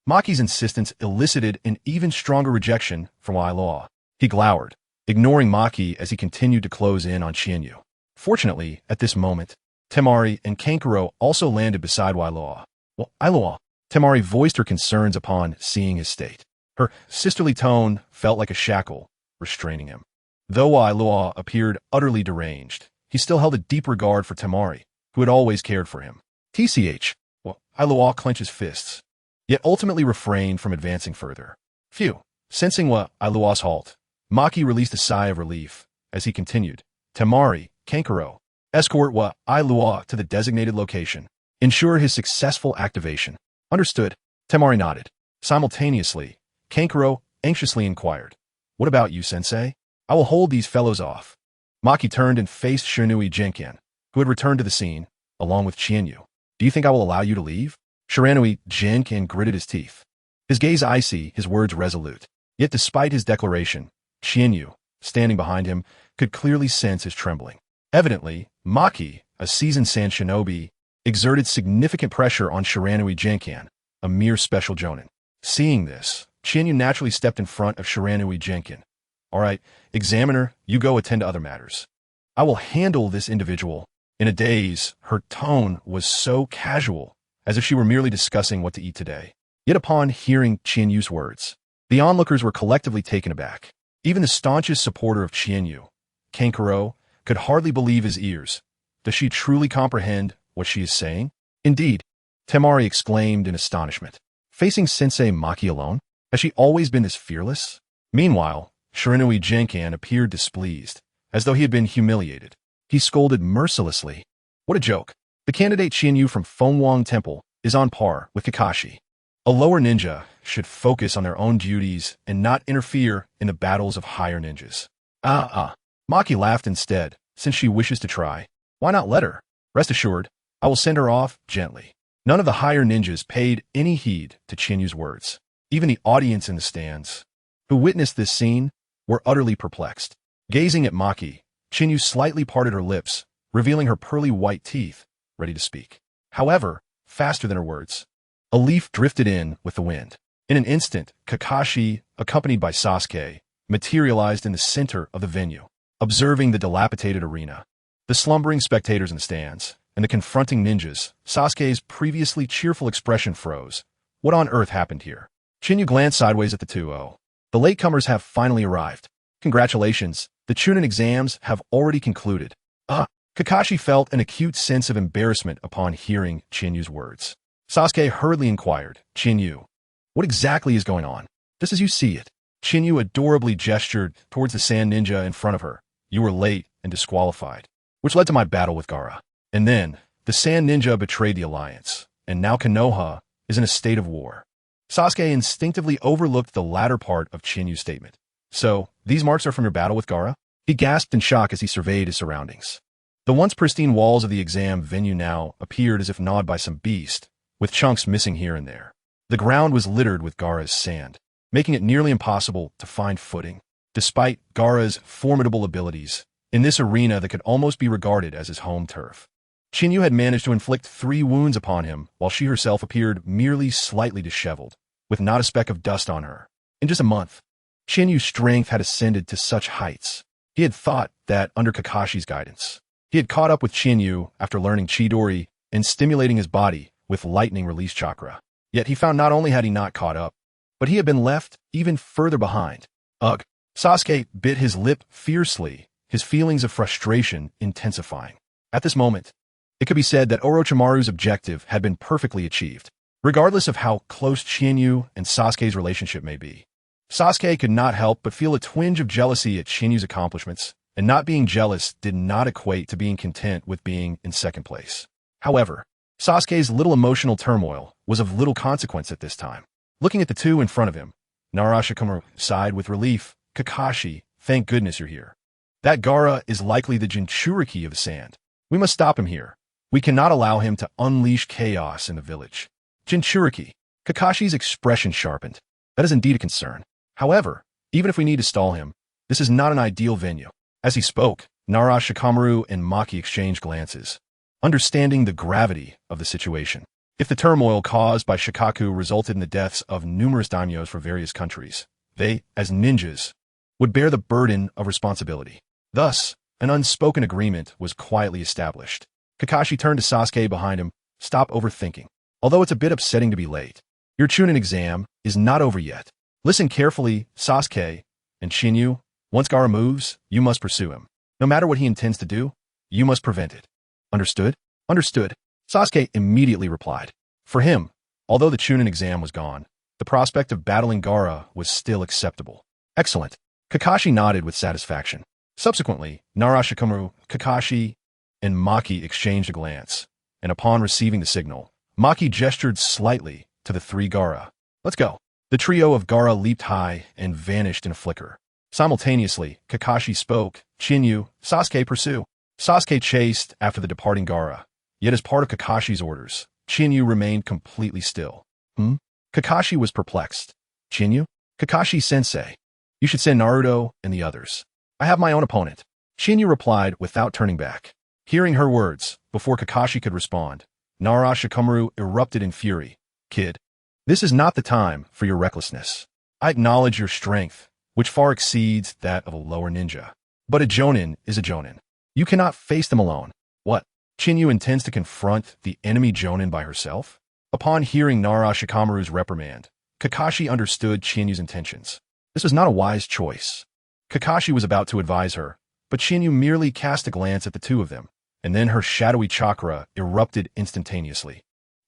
Maki's insistence elicited an even stronger rejection from Iloa. He glowered, ignoring Maki as he continued to close in on Qianyu. Fortunately, at this moment, Temari and Kankuro also landed beside Iloa. Well, Iloa. Temari voiced her concerns upon seeing his state. Her sisterly tone felt like a shackle, restraining him. Though Iloa appeared utterly deranged, he still held a deep regard for Temari, who had always cared for him. TCH. Well, Iloa clenched his fists, yet ultimately refrained from advancing further. Phew. Sensing Iloa's halt, Maki released a sigh of relief as he continued. Temari, Kankuro, escort Iloa to the designated location. Ensure his successful activation. Understood. Temari nodded. Simultaneously, Kankuro anxiously inquired. What about you, sensei? I will hold these fellows off. Maki turned and faced Shiranui Jinkan, who had returned to the scene, along with Qianyu. Do you think I will allow you to leave? Shiranui Jinkan gritted his teeth, his gaze icy, his words resolute. Yet despite his declaration, Qianyu, standing behind him, could clearly sense his trembling. Evidently, Maki, a seasoned sand shinobi, exerted significant pressure on Shiranui Jinkan, a mere special jonin. Seeing this, Qianyu naturally stepped in front of Shiranui Jinkan. All right, examiner, you go attend to other matters. I will handle this individual. In a daze, her tone was so casual, as if she were merely discussing what to eat today. Yet upon hearing Qianyu's words, the onlookers were collectively taken aback. Even the staunchest supporter of Qianyu, Kankuro, could hardly believe his ears. Does she truly comprehend what she is saying? Indeed, Temari exclaimed in astonishment. Facing Sensei Maki alone? Has she always been this fearless? Meanwhile, Shiranui Jinkan appeared displeased, as though he had been humiliated. He scolded mercilessly. What a joke. The candidate Qianyu from Fengwang Temple is on par with Kakashi. A lower ninja should focus on their own duties and not interfere in the battles of higher ninjas. Maki laughed instead, since she wishes to try. Why not let her? Rest assured, I will send her off gently. None of the higher ninjas paid any heed to Qianyu's words. Even the audience in the stands, who witnessed this scene, were utterly perplexed. Gazing at Maki, Qianyu slightly parted her lips, revealing her pearly white teeth, ready to speak. However, faster than her words, a leaf drifted in with the wind. In an instant, Kakashi, accompanied by Sasuke, materialized in the center of the venue. Observing the dilapidated arena, the slumbering spectators in the stands, and the confronting ninjas, Sasuke's previously cheerful expression froze. What on earth happened here? Qianyu glanced sideways at the two. The latecomers have finally arrived. Congratulations, the Chunin exams have already concluded. Kakashi felt an acute sense of embarrassment upon hearing Qianyu's words. Sasuke hurriedly inquired, Qianyu, what exactly is going on? Just as you see it. Qianyu adorably gestured towards the sand ninja in front of her. You were late and disqualified, which led to my battle with Gaara. And then, the sand ninja betrayed the alliance, and now Konoha is in a state of war. Sasuke instinctively overlooked the latter part of Qianyu's statement. So, these marks are from your battle with Gaara? He gasped in shock as he surveyed his surroundings. The once pristine walls of the exam venue now appeared as if gnawed by some beast, with chunks missing here and there. The ground was littered with Gaara's sand, making it nearly impossible to find footing. Despite Gaara's formidable abilities, in this arena that could almost be regarded as his home turf, Qianyu had managed to inflict 3 wounds upon him, while she herself appeared merely slightly disheveled, with not a speck of dust on her. In just a month, Qianyu's strength had ascended to such heights. He had thought that under Kakashi's guidance, he had caught up with Qianyu after learning Chidori and stimulating his body with lightning release chakra. Yet he found not only had he not caught up, but he had been left even further behind. Ugh! Sasuke bit his lip fiercely, his feelings of frustration intensifying. At this moment, it could be said that Orochimaru's objective had been perfectly achieved. Regardless of how close Qianyu and Sasuke's relationship may be, Sasuke could not help but feel a twinge of jealousy at Qianyu's accomplishments, and not being jealous did not equate to being content with being in second place. However, Sasuke's little emotional turmoil was of little consequence at this time. Looking at the two in front of him, Narashikamaru sighed with relief. Kakashi, thank goodness you're here. That Gaara is likely the Jinchuriki of the sand. We must stop him here. We cannot allow him to unleash chaos in the village. Jinchuriki. Kakashi's expression sharpened. That is indeed a concern. However, even if we need to stall him, this is not an ideal venue. As he spoke, Nara, Shikamaru, and Maki exchanged glances, understanding the gravity of the situation. If the turmoil caused by Shikaku resulted in the deaths of numerous daimyos from various countries, they, as ninjas, would bear the burden of responsibility. Thus, an unspoken agreement was quietly established. Kakashi turned to Sasuke behind him. Stop overthinking. Although it's a bit upsetting to be late, your Chunin exam is not over yet. Listen carefully, Sasuke, and Shinyu. Once Gaara moves, you must pursue him. No matter what he intends to do, you must prevent it. Understood? Understood. Sasuke immediately replied. For him, although the Chunin exam was gone, the prospect of battling Gaara was still acceptable. Excellent. Kakashi nodded with satisfaction. Subsequently, Nara, Shikamaru, Kakashi, and Maki exchanged a glance, and upon receiving the signal, Maki gestured slightly to the three Gaara. Let's go. The trio of Gaara leaped high and vanished in a flicker. Simultaneously, Kakashi spoke. Shinyu, Sasuke pursue. Sasuke chased after the departing Gaara. Yet as part of Kakashi's orders, Shinyu remained completely still. Kakashi was perplexed. Shinyu? Kakashi-sensei. You should send Naruto and the others. I have my own opponent. Shinyu replied without turning back. Hearing her words, before Kakashi could respond, Nara, Shikamaru erupted in fury. Kid, this is not the time for your recklessness. I acknowledge your strength, which far exceeds that of a lower ninja. But a Jonin is a Jonin. You cannot face them alone. What? Shinyu intends to confront the enemy Jonin by herself? Upon hearing Nara Shikamaru's reprimand, Kakashi understood Shinyu's intentions. This was not a wise choice. Kakashi was about to advise her, but Shinyu merely cast a glance at the two of them, and then her shadowy chakra erupted instantaneously,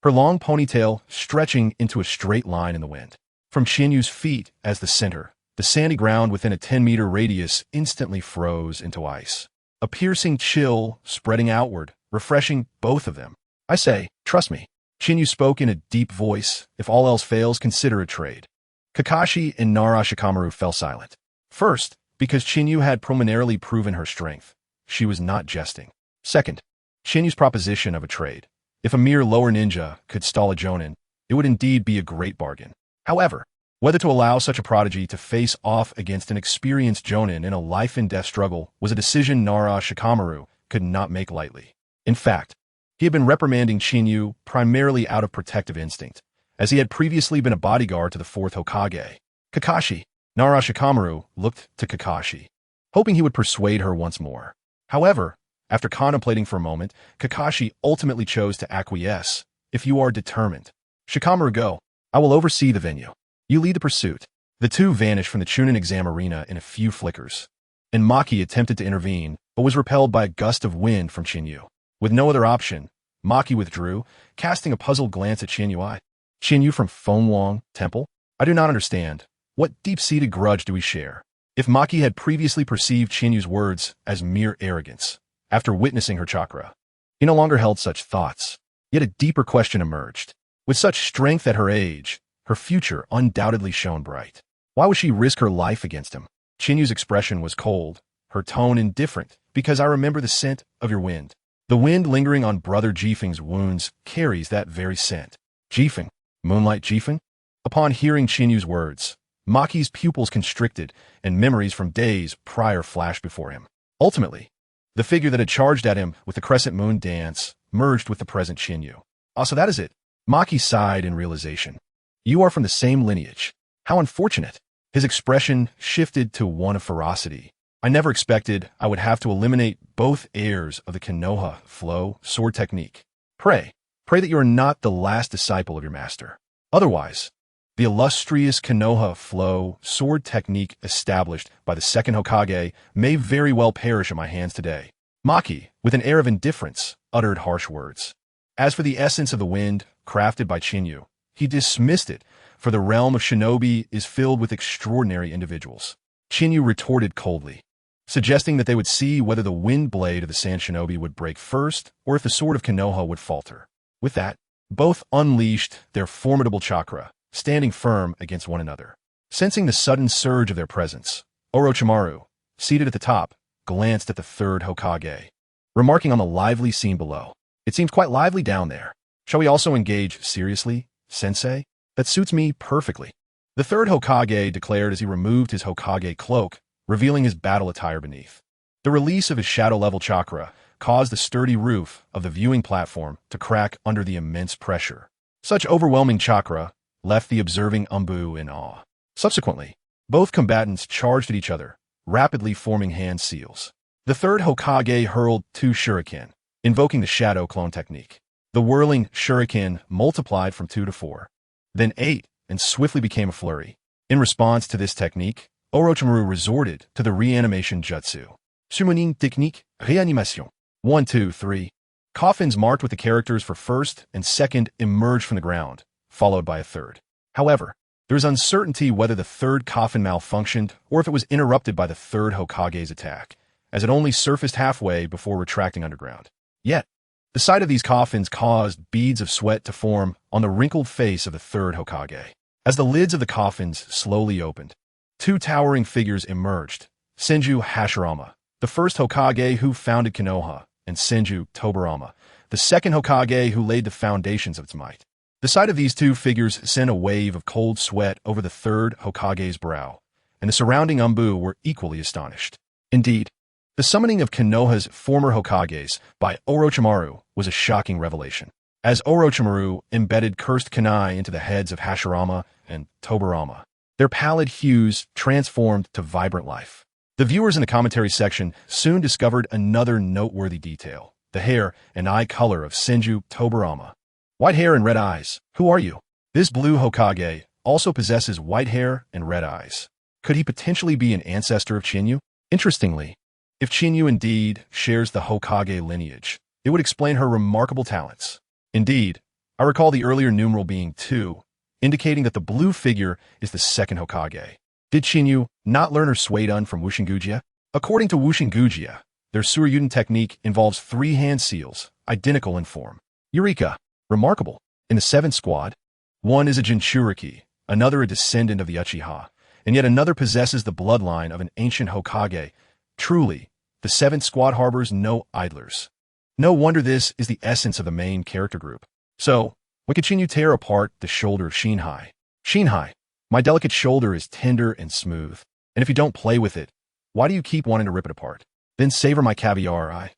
her long ponytail stretching into a straight line in the wind. From Shinyu's feet as the center, the sandy ground within a 10-meter radius instantly froze into ice. A piercing chill spreading outward, refreshing both of them. I say, trust me. Shinyu spoke in a deep voice. If all else fails, consider a trade. Kakashi and Nara Shikamaru fell silent. First, because Shinyu had preliminarily proven her strength. She was not jesting. Second, Shinyu's proposition of a trade. If a mere lower ninja could stall a Jonin, it would indeed be a great bargain. However, whether to allow such a prodigy to face off against an experienced Jonin in a life-and-death struggle was a decision Nara Shikamaru could not make lightly. In fact, he had been reprimanding Shinyu primarily out of protective instinct, as he had previously been a bodyguard to the fourth Hokage. Kakashi. Nara Shikamaru looked to Kakashi, hoping he would persuade her once more. However, after contemplating for a moment, Kakashi ultimately chose to acquiesce. If you are determined. Shikamaru, go. I will oversee the venue. You lead the pursuit. The two vanished from the Chunin exam arena in a few flickers, and Maki attempted to intervene, but was repelled by a gust of wind from Shinyu. With no other option, Maki withdrew, casting a puzzled glance at Shinyu. Shinyu from Fengwang Temple? I do not understand. What deep-seated grudge do we share? If Maki had previously perceived Shinyu's words as mere arrogance, after witnessing her chakra, he no longer held such thoughts. Yet a deeper question emerged. With such strength at her age, her future undoubtedly shone bright. Why would she risk her life against him? Shinyu's expression was cold, her tone indifferent, because I remember the scent of your wind. The wind lingering on Brother Jifeng's wounds carries that very scent. Jifeng? Moonlight Jifeng? Upon hearing Shinyu's words, Maki's pupils constricted, and memories from days prior flashed before him. Ultimately, the figure that had charged at him with the crescent moon dance merged with the present Shinyu. So that is it. Maki sighed in realization. You are from the same lineage. How unfortunate. His expression shifted to one of ferocity. I never expected I would have to eliminate both heirs of the Konoha flow sword technique. Pray that you are not the last disciple of your master. Otherwise, the illustrious Konoha flow sword technique established by the second Hokage may very well perish in my hands today. Maki, with an air of indifference, uttered harsh words. As for the essence of the wind, crafted by Shinyu, he dismissed it, for the realm of shinobi is filled with extraordinary individuals. Shinyu retorted coldly, suggesting that they would see whether the wind blade of the sand shinobi would break first or if the sword of Konoha would falter. With that, both unleashed their formidable chakra, standing firm against one another. Sensing the sudden surge of their presence, Orochimaru, seated at the top, glanced at the third Hokage, remarking on the lively scene below. It seems quite lively down there. Shall we also engage seriously, sensei? That suits me perfectly. The third Hokage declared as he removed his Hokage cloak, revealing his battle attire beneath. The release of his shadow-level chakra caused the sturdy roof of the viewing platform to crack under the immense pressure. Such overwhelming chakra left the observing Umbu in awe. Subsequently, both combatants charged at each other, rapidly forming hand seals. The third Hokage hurled 2 shuriken, invoking the shadow clone technique. The whirling shuriken multiplied from 2 to 4, then 8, and swiftly became a flurry. In response to this technique, Orochimaru resorted to the reanimation jutsu. Summoning technique, réanimation. 1, 2, 3. Coffins marked with the characters for first and second emerged from the ground, followed by a third. However, there is uncertainty whether the third coffin malfunctioned or if it was interrupted by the third Hokage's attack, as it only surfaced halfway before retracting underground. Yet, the sight of these coffins caused beads of sweat to form on the wrinkled face of the third Hokage. As the lids of the coffins slowly opened, 2 towering figures emerged: Senju Hashirama, the first Hokage who founded Konoha, and Senju Tobirama, the second Hokage who laid the foundations of its might. The sight of these 2 figures sent a wave of cold sweat over the third Hokage's brow, and the surrounding Umbu were equally astonished. Indeed, the summoning of Konoha's former Hokages by Orochimaru was a shocking revelation, as Orochimaru embedded cursed kunai into the heads of Hashirama and Tobirama. Their pallid hues transformed to vibrant life. The viewers in the commentary section soon discovered another noteworthy detail: the hair and eye color of Senju Tobirama. White hair and red eyes. Who are you? This blue Hokage also possesses white hair and red eyes. Could he potentially be an ancestor of Chinyu? Interestingly, if Chinyu indeed shares the Hokage lineage, it would explain her remarkable talents. Indeed, I recall the earlier numeral being 2, indicating that the blue figure is the second Hokage. Did Chinyu not learn her Suidan from Wushingujia? According to Wushingujia, their Suryuden technique involves 3 hand seals, identical in form. Eureka! Remarkable. In the 7th squad, one is a Jinchuriki, another a descendant of the Uchiha, and yet another possesses the bloodline of an ancient Hokage. Truly, the 7th squad harbors no idlers. No wonder this is the essence of the main character group. So, when could Chinyu tear apart the shoulder of Shinhai? Shinhai, my delicate shoulder is tender and smooth, and if you don't play with it, why do you keep wanting to rip it apart? Then savor my caviar.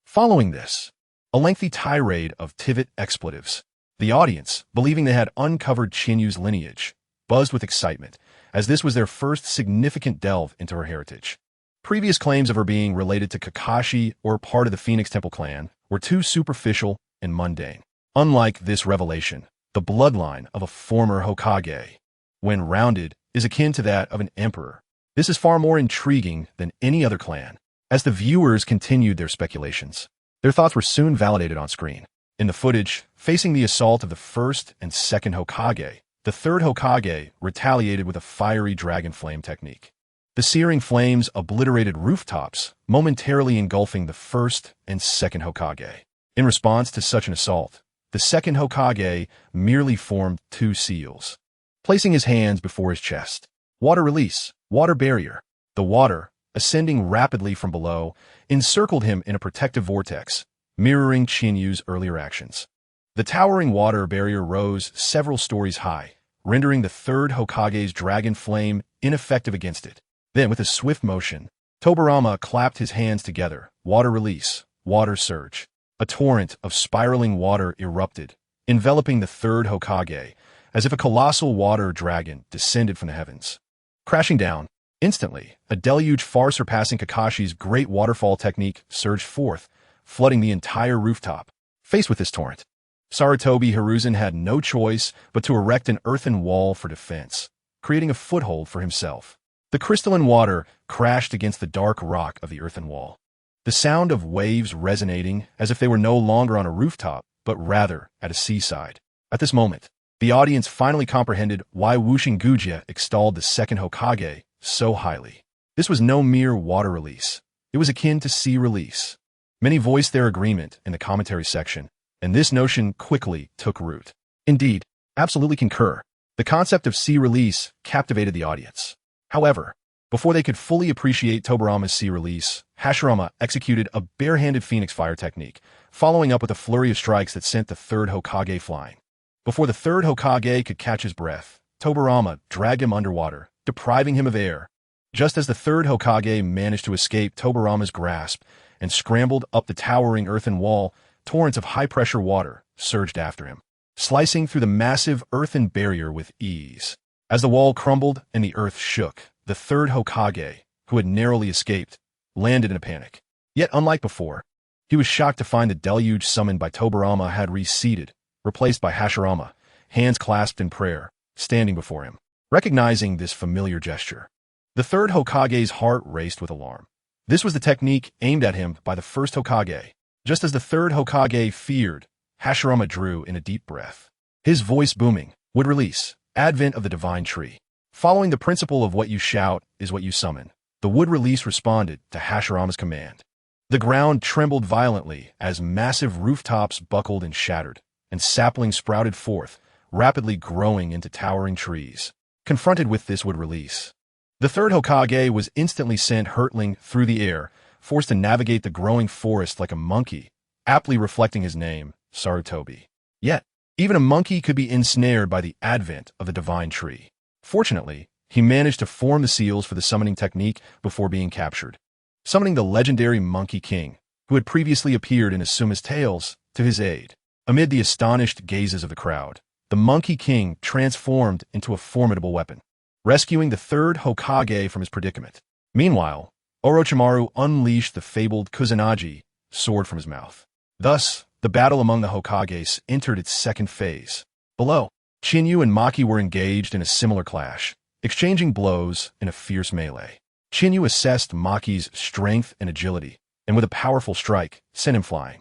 Following this, a lengthy tirade of Tivit expletives. The audience, believing they had uncovered Chinyu's lineage, buzzed with excitement, as this was their first significant delve into her heritage. Previous claims of her being related to Kakashi or part of the Phoenix Temple clan were too superficial and mundane. Unlike this revelation, the bloodline of a former Hokage, when rounded, is akin to that of an emperor. This is far more intriguing than any other clan. As the viewers continued their speculations, their thoughts were soon validated on screen. In the footage, facing the assault of the first and second Hokage, the third Hokage retaliated with a fiery dragon flame technique. The searing flames obliterated rooftops, momentarily engulfing the first and second Hokage. In response to such an assault, the second Hokage merely formed 2 seals, placing his hands before his chest. Water release, water barrier. The water, ascending rapidly from below, encircled him in a protective vortex, mirroring Chinyu's earlier actions. The towering water barrier rose several stories high, rendering the third Hokage's dragon flame ineffective against it. Then, with a swift motion, Tobirama clapped his hands together. Water release, water surge. A torrent of spiraling water erupted, enveloping the third Hokage, as if a colossal water dragon descended from the heavens. Crashing down, instantly, a deluge far surpassing Kakashi's great waterfall technique surged forth, flooding the entire rooftop. Faced with this torrent, Sarutobi Hiruzen had no choice but to erect an earthen wall for defense, creating a foothold for himself. The crystalline water crashed against the dark rock of the earthen wall, the sound of waves resonating as if they were no longer on a rooftop, but rather at a seaside. At this moment, the audience finally comprehended why Wushingujia extolled the second Hokage so highly. This was no mere water release. It was akin to sea release. Many voiced their agreement in the commentary section, and this notion quickly took root. Indeed, absolutely concur. The concept of sea release captivated the audience. However, Before they could fully appreciate Tobirama's C release, Hashirama executed a barehanded Phoenix Fire technique, following up with a flurry of strikes that sent the third Hokage flying. Before the third Hokage could catch his breath, Tobirama dragged him underwater, depriving him of air. Just as the third Hokage managed to escape Tobirama's grasp and scrambled up the towering earthen wall, torrents of high-pressure water surged after him, slicing through the massive earthen barrier with ease. As the wall crumbled and the earth shook, the third Hokage, who had narrowly escaped, landed in a panic. Yet, unlike before, he was shocked to find the deluge summoned by Tobirama had receded, replaced by Hashirama, hands clasped in prayer, standing before him. Recognizing this familiar gesture, the third Hokage's heart raced with alarm. This was the technique aimed at him by the first Hokage. Just as the third Hokage feared, Hashirama drew in a deep breath. His voice booming, would release, advent of the divine tree. Following the principle of what you shout is what you summon, the wood release responded to Hashirama's command. The ground trembled violently as massive rooftops buckled and shattered, and saplings sprouted forth, rapidly growing into towering trees. Confronted with this wood release, the third Hokage was instantly sent hurtling through the air, forced to navigate the growing forest like a monkey, aptly reflecting his name, Sarutobi. Yet, even a monkey could be ensnared by the advent of the divine tree. Fortunately, he managed to form the seals for the summoning technique before being captured, summoning the legendary Monkey King, who had previously appeared in Asuma's tales, to his aid. Amid the astonished gazes of the crowd, the Monkey King transformed into a formidable weapon, rescuing the third Hokage from his predicament. Meanwhile, Orochimaru unleashed the fabled Kusanagi sword from his mouth. Thus, the battle among the Hokages entered its second phase. Below, Chinyu and Maki were engaged in a similar clash, exchanging blows in a fierce melee. Chinyu assessed Maki's strength and agility, and with a powerful strike, sent him flying.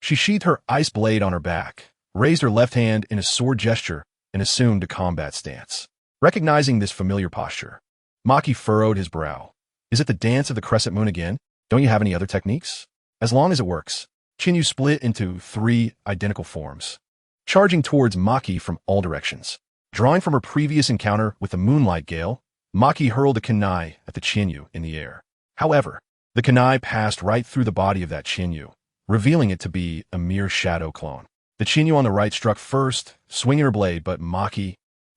She sheathed her ice blade on her back, raised her left hand in a sword gesture, and assumed a combat stance. Recognizing this familiar posture, Maki furrowed his brow. Is it the dance of the crescent moon again? Don't you have any other techniques? As long as it works. Chinyu split into 3 identical forms, charging towards Maki from all directions. Drawing from her previous encounter with the Moonlight Gale, Maki hurled a kunai at the Chinyu in the air. However, the kunai passed right through the body of that Chinyu, revealing it to be a mere shadow clone. The Chinyu on the right struck first, swinging her blade, but Maki,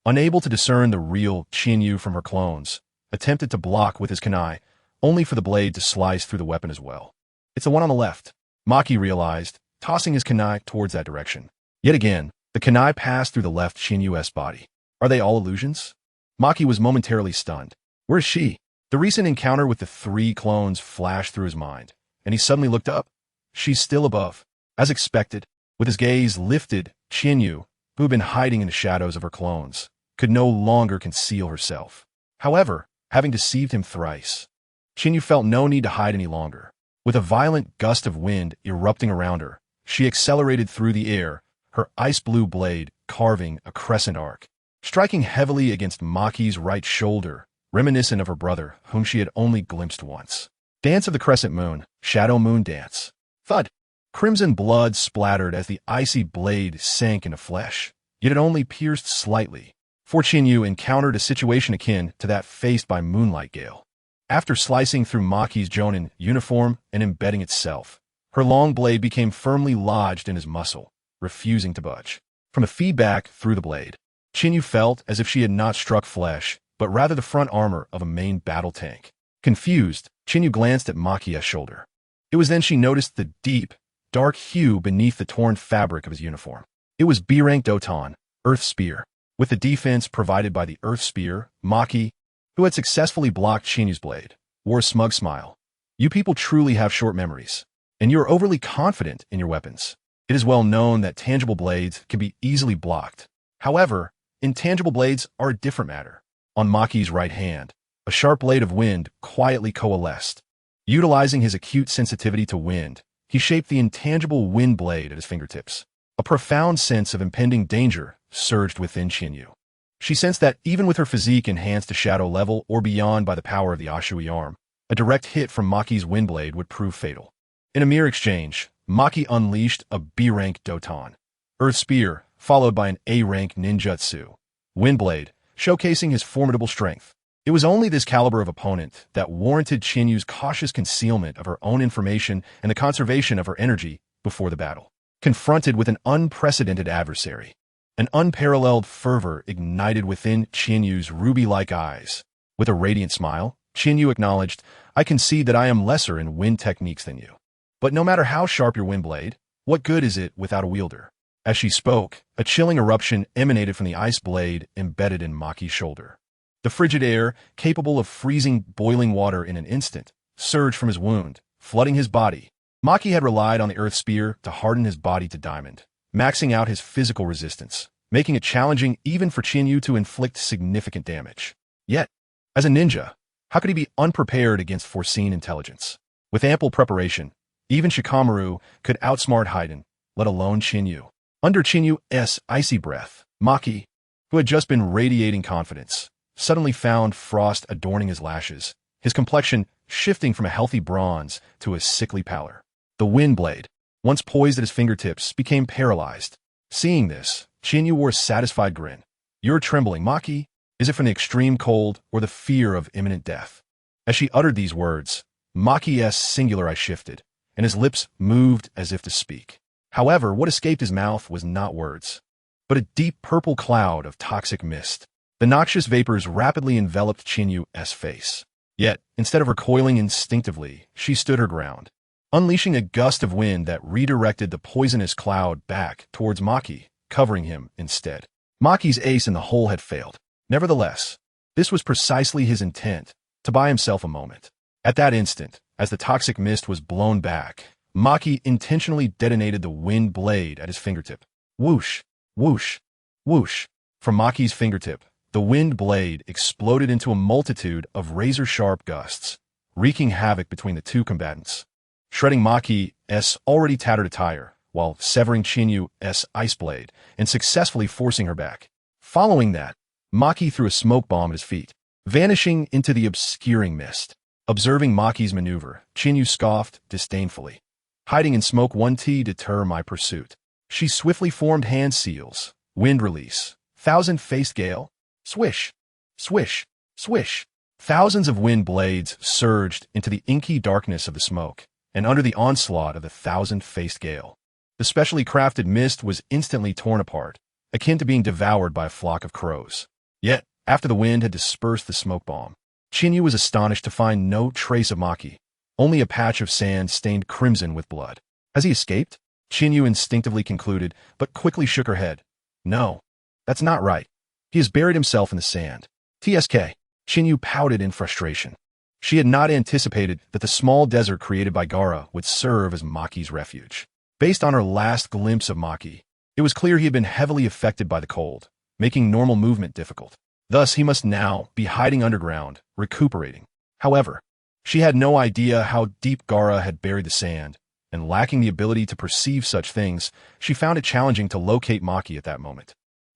unable to discern the real Chinyu from her clones, attempted to block with his kunai, only for the blade to slice through the weapon as well. It's the one on the left, Maki realized, tossing his kunai towards that direction. Yet again, the kunai passed through the left Chinyu's body. Are they all illusions? Maki was momentarily stunned. Where is she? The recent encounter with the 3 clones flashed through his mind, and he suddenly looked up. She's still above. As expected, with his gaze lifted, Chinyu, who had been hiding in the shadows of her clones, could no longer conceal herself. However, having deceived him thrice, Chinyu felt no need to hide any longer. With a violent gust of wind erupting around her, she accelerated through the air, her ice-blue blade carving a crescent arc, striking heavily against Maki's right shoulder, reminiscent of her brother, whom she had only glimpsed once. Dance of the Crescent Moon, Shadow Moon Dance. Thud! Crimson blood splattered as the icy blade sank into flesh, yet it only pierced slightly, for Chinyu encountered a situation akin to that faced by Moonlight Gale. After slicing through Maki's Jonin uniform and embedding itself, her long blade became firmly lodged in his muscle, refusing to budge. From the feedback through the blade, Chinyu felt as if she had not struck flesh, but rather the front armor of a main battle tank. Confused, Chinyu glanced at Maki's shoulder. It was then she noticed the deep, dark hue beneath the torn fabric of his uniform. It was B-rank Doton, Earth Spear. With the defense provided by the Earth Spear, Maki, who had successfully blocked Chinyu's blade, wore a smug smile. You people truly have short memories, and you are overly confident in your weapons. It is well known that tangible blades can be easily blocked. However, intangible blades are a different matter. On Maki's right hand, a sharp blade of wind quietly coalesced. Utilizing his acute sensitivity to wind, he shaped the intangible wind blade at his fingertips. A profound sense of impending danger surged within Chinyu. She sensed that even with her physique enhanced to shadow level or beyond by the power of the Ashui arm, a direct hit from Maki's windblade would prove fatal. In a mere exchange, Maki unleashed a B-rank Doton, Earth Spear, followed by an A-rank Ninjutsu, Windblade, showcasing his formidable strength. It was only this caliber of opponent that warranted Qinyu's cautious concealment of her own information and the conservation of her energy before the battle. Confronted with an unprecedented adversary, an unparalleled fervor ignited within Qinyu's ruby-like eyes. With a radiant smile, Qinyue acknowledged, "I concede that I am lesser in wind techniques than you. But no matter how sharp your wind blade, what good is it without a wielder?" As she spoke, a chilling eruption emanated from the ice blade embedded in Maki's shoulder. The frigid air, capable of freezing boiling water in an instant, surged from his wound, flooding his body. Maki had relied on the earth spear to harden his body to diamond, maxing out his physical resistance, making it challenging even for Qinyue to inflict significant damage. Yet, as a ninja, how could he be unprepared against foreseen intelligence? With ample preparation, even Shikamaru could outsmart Haiden, let alone Qinyue. Under Qinyue's icy breath, Maki, who had just been radiating confidence, suddenly found frost adorning his lashes, his complexion shifting from a healthy bronze to a sickly pallor. The wind blade, once poised at his fingertips, became paralyzed. Seeing this, Qinyue wore a satisfied grin. "You're trembling, Maki. Is it from the extreme cold or the fear of imminent death?" As she uttered these words, Maki's singular eye shifted, and his lips moved as if to speak. However, what escaped his mouth was not words, but a deep purple cloud of toxic mist. The noxious vapors rapidly enveloped Qinyue's face. Yet, instead of recoiling instinctively, she stood her ground, unleashing a gust of wind that redirected the poisonous cloud back towards Maki, covering him instead. Maki's ace in the hole had failed. Nevertheless, this was precisely his intent, to buy himself a moment. At that instant, as the toxic mist was blown back, Maki intentionally detonated the wind blade at his fingertip. Whoosh, whoosh, whoosh. From Maki's fingertip, the wind blade exploded into a multitude of razor-sharp gusts, wreaking havoc between the two combatants, shredding Maki's already tattered attire, while severing Qinyue's ice blade and successfully forcing her back. Following that, Maki threw a smoke bomb at his feet, vanishing into the obscuring mist. Observing Maki's maneuver, Qinyue scoffed disdainfully. "Hiding in smoke won't deter my pursuit." She swiftly formed hand seals, wind release, thousand-faced gale. Swish, swish, swish. Thousands of wind blades surged into the inky darkness of the smoke, and under the onslaught of the thousand-faced gale, the specially crafted mist was instantly torn apart, akin to being devoured by a flock of crows. Yet, after the wind had dispersed the smoke bomb, Qinyue was astonished to find no trace of Maki, only a patch of sand stained crimson with blood. Has he escaped? Qinyue instinctively concluded, but quickly shook her head. No, that's not right. He has buried himself in the sand. TSK. Qinyue pouted in frustration. She had not anticipated that the small desert created by Gaara would serve as Maki's refuge. Based on her last glimpse of Maki, it was clear he had been heavily affected by the cold, making normal movement difficult. Thus, he must now be hiding underground, recuperating. However, she had no idea how deep Gaara had buried the sand, and lacking the ability to perceive such things, she found it challenging to locate Maki at that moment.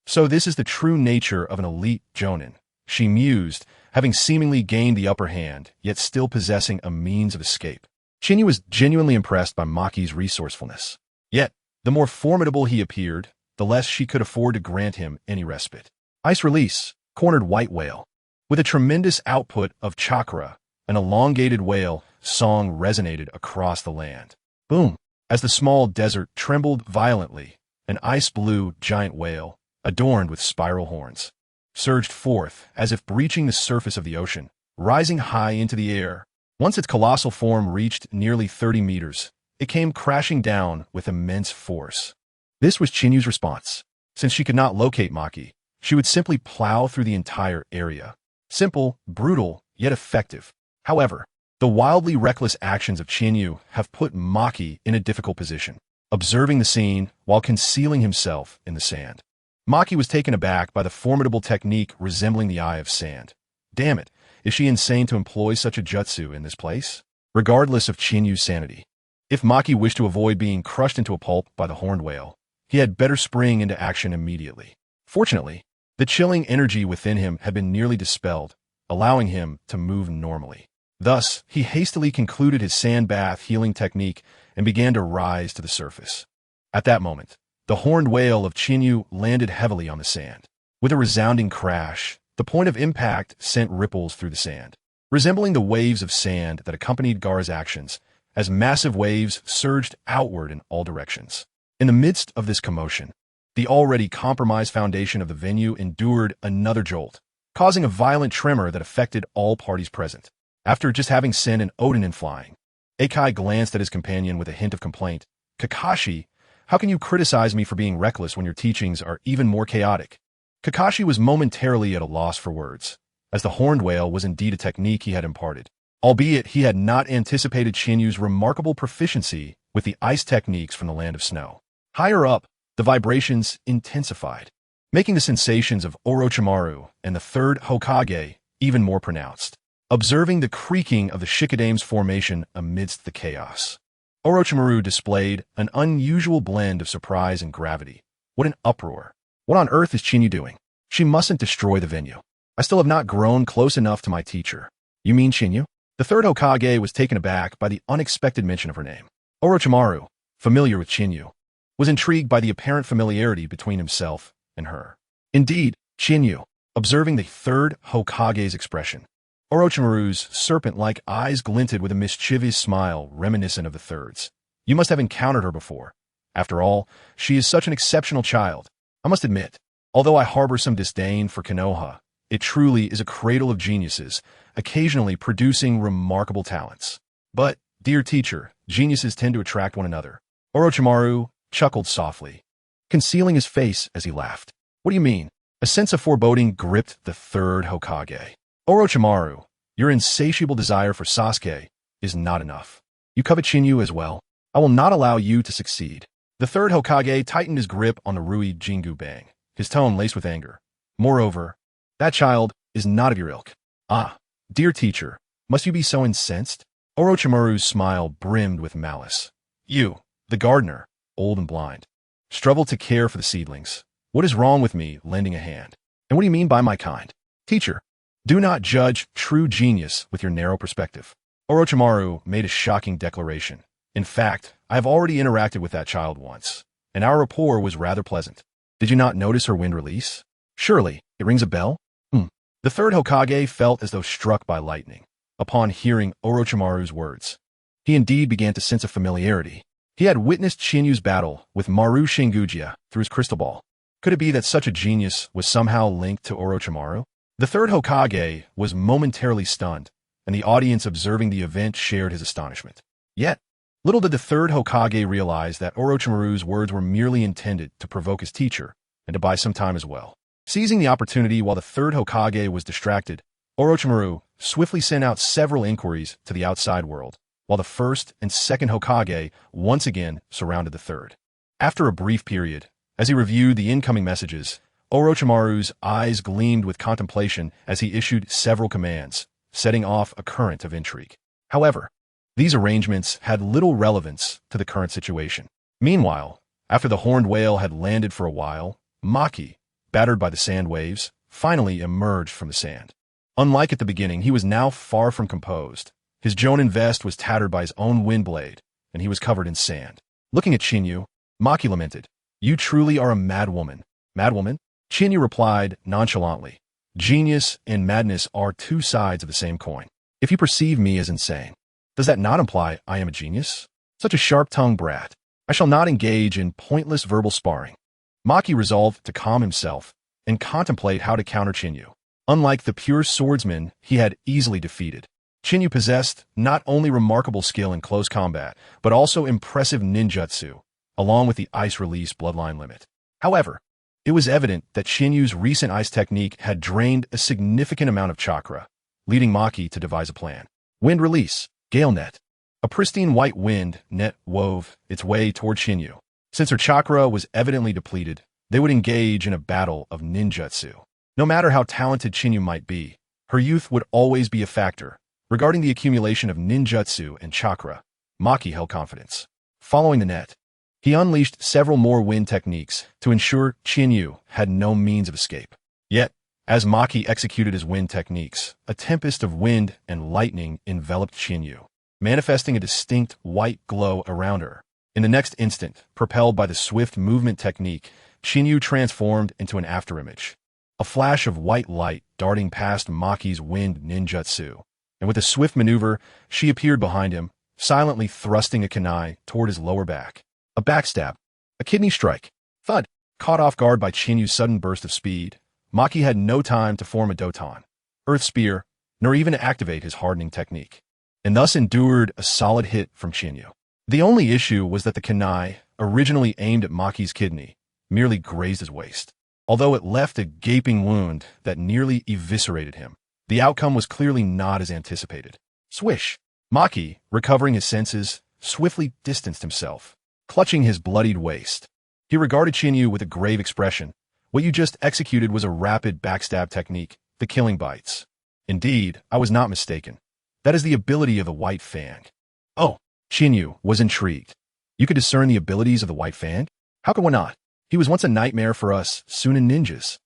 So this is the true nature of an elite Jonin, she mused, having seemingly gained the upper hand, yet still possessing a means of escape. Qinyue was genuinely impressed by Maki's resourcefulness. Yet, the more formidable he appeared, the less she could afford to grant him any respite. Ice release, cornered white whale. With a tremendous output of chakra, an elongated whale song resonated across the land. Boom! As the small desert trembled violently, an ice-blue giant whale, adorned with spiral horns, surged forth as if breaching the surface of the ocean, rising high into the air. Once its colossal form reached nearly 30 meters, it came crashing down with immense force. This was Qinyue's response. Since she could not locate Maki, she would simply plow through the entire area. Simple, brutal, yet effective. However, the wildly reckless actions of Qinyue have put Maki in a difficult position, observing the scene while concealing himself in the sand. Maki was taken aback by the formidable technique resembling the eye of sand. Damn it, is she insane to employ such a jutsu in this place? Regardless of Qinyue's sanity, if Maki wished to avoid being crushed into a pulp by the horned whale, he had better spring into action immediately. Fortunately, the chilling energy within him had been nearly dispelled, allowing him to move normally. Thus, he hastily concluded his sand bath healing technique and began to rise to the surface. At that moment, the horned whale of Qinyue landed heavily on the sand. With a resounding crash, The point of impact sent ripples through the sand, resembling the waves of sand that accompanied Gaara's actions, as massive waves surged outward in all directions. In the midst of this commotion, the already compromised foundation of the venue endured another jolt, causing a violent tremor that affected all parties present. After just having Sen and Odin flying, Akai glanced at his companion with a hint of complaint. Kakashi, how can you criticize me for being reckless when your teachings are even more chaotic? Kakashi was momentarily at a loss for words, as the horned whale was indeed a technique he had imparted, albeit he had not anticipated Chinyu's remarkable proficiency with the ice techniques from the land of snow. Higher up, the vibrations intensified, making the sensations of Orochimaru and the third Hokage even more pronounced. Observing the creaking of the Shikademe's formation amidst the chaos, Orochimaru displayed an unusual blend of surprise and gravity. What an uproar! What on earth is Chinyu doing? She mustn't destroy the venue. I still have not grown close enough to my teacher. You mean Chinyu? The third Hokage was taken aback by the unexpected mention of her name. Orochimaru, familiar with Chinyu, was intrigued by the apparent familiarity between himself and her. Indeed, Chinyu, observing the third Hokage's expression, Orochimaru's serpent-like eyes glinted with a mischievous smile reminiscent of the third's. You must have encountered her before. After all, she is such an exceptional child. I must admit, although I harbor some disdain for Konoha, it truly is a cradle of geniuses, occasionally producing remarkable talents. But, dear teacher, geniuses tend to attract one another. Orochimaru chuckled softly, concealing his face as he laughed. What do you mean? A sense of foreboding gripped the third Hokage. Orochimaru, your insatiable desire for Sasuke is not enough. You covet Chinyu as well. I will not allow you to succeed. The third Hokage tightened his grip on the Rui Jingu Bang, his tone laced with anger. Moreover, that child is not of your ilk. Ah, dear teacher, must you be so incensed? Orochimaru's smile brimmed with malice. You, the gardener, old and blind, struggle to care for the seedlings. What is wrong with me lending a hand? And what do you mean by my kind? Teacher, do not judge true genius with your narrow perspective. Orochimaru made a shocking declaration. In fact, I have already interacted with that child once, and our rapport was rather pleasant. Did you not notice her wind release? Surely, it rings a bell? The third Hokage felt as though struck by lightning upon hearing Orochimaru's words. He indeed began to sense a familiarity. He had witnessed Chinyu's battle with Maru Shinguja through his crystal ball. Could it be that such a genius was somehow linked to Orochimaru? The third Hokage was momentarily stunned, and the audience observing the event shared his astonishment. Yet, little did the third Hokage realize that Orochimaru's words were merely intended to provoke his teacher and to buy some time as well. Seizing the opportunity while the third Hokage was distracted, Orochimaru swiftly sent out several inquiries to the outside world, while the first and second Hokage once again surrounded the third. After a brief period, as he reviewed the incoming messages, Orochimaru's eyes gleamed with contemplation as he issued several commands, setting off a current of intrigue. However, these arrangements had little relevance to the current situation. Meanwhile, after the horned whale had landed for a while, Maki, battered by the sand waves, finally emerged from the sand. Unlike at the beginning, he was now far from composed. His Jonin vest was tattered by his own wind blade, and he was covered in sand. Looking at Chinyu, Maki lamented, "You truly are a mad woman." Madwoman? Chinyu replied nonchalantly, "Genius and madness are two sides of the same coin. If you perceive me as insane, does that not imply I am a genius? Such a sharp-tongued brat. I shall not engage in pointless verbal sparring." Maki resolved to calm himself and contemplate how to counter Chinyu. Unlike the pure swordsman he had easily defeated, Chinyu possessed not only remarkable skill in close combat, but also impressive ninjutsu, along with the ice release bloodline limit. However, it was evident that Chinyu's recent ice technique had drained a significant amount of chakra, leading Maki to devise a plan. Wind release, gale net. A pristine white wind net wove its way toward Chinyu. Since her chakra was evidently depleted, they would engage in a battle of ninjutsu. No matter how talented Chinyu might be, her youth would always be a factor. Regarding the accumulation of ninjutsu and chakra, Maki held confidence. Following the net, he unleashed several more wind techniques to ensure Chinyu had no means of escape. Yet, as Maki executed his wind techniques, a tempest of wind and lightning enveloped Chinyu, manifesting a distinct white glow around her. In the next instant, propelled by the swift movement technique, Chinyu transformed into an afterimage. a flash of white light darting past Maki's wind ninjutsu, and with a swift maneuver, she appeared behind him, silently thrusting a kunai toward his lower back. A backstab. A kidney strike. Thud. Caught off guard by Chinyu's sudden burst of speed, Maki had no time to form a doton, earth spear, nor even activate his hardening technique, and thus endured a solid hit from Chinyu. The only issue was that the kunai, originally aimed at Maki's kidney, merely grazed his waist. Although it left a gaping wound that nearly eviscerated him, the outcome was clearly not as anticipated. Swish! Maki, recovering his senses, swiftly distanced himself, clutching his bloodied waist. He regarded Chinyu with a grave expression. What you just executed was a rapid backstab technique, the killing bites. Indeed, I was not mistaken. That is the ability of the White Fang. Oh, Chinyu was intrigued. You could discern the abilities of the White Fang? How could one not? He was once a nightmare for us Sunan ninjas.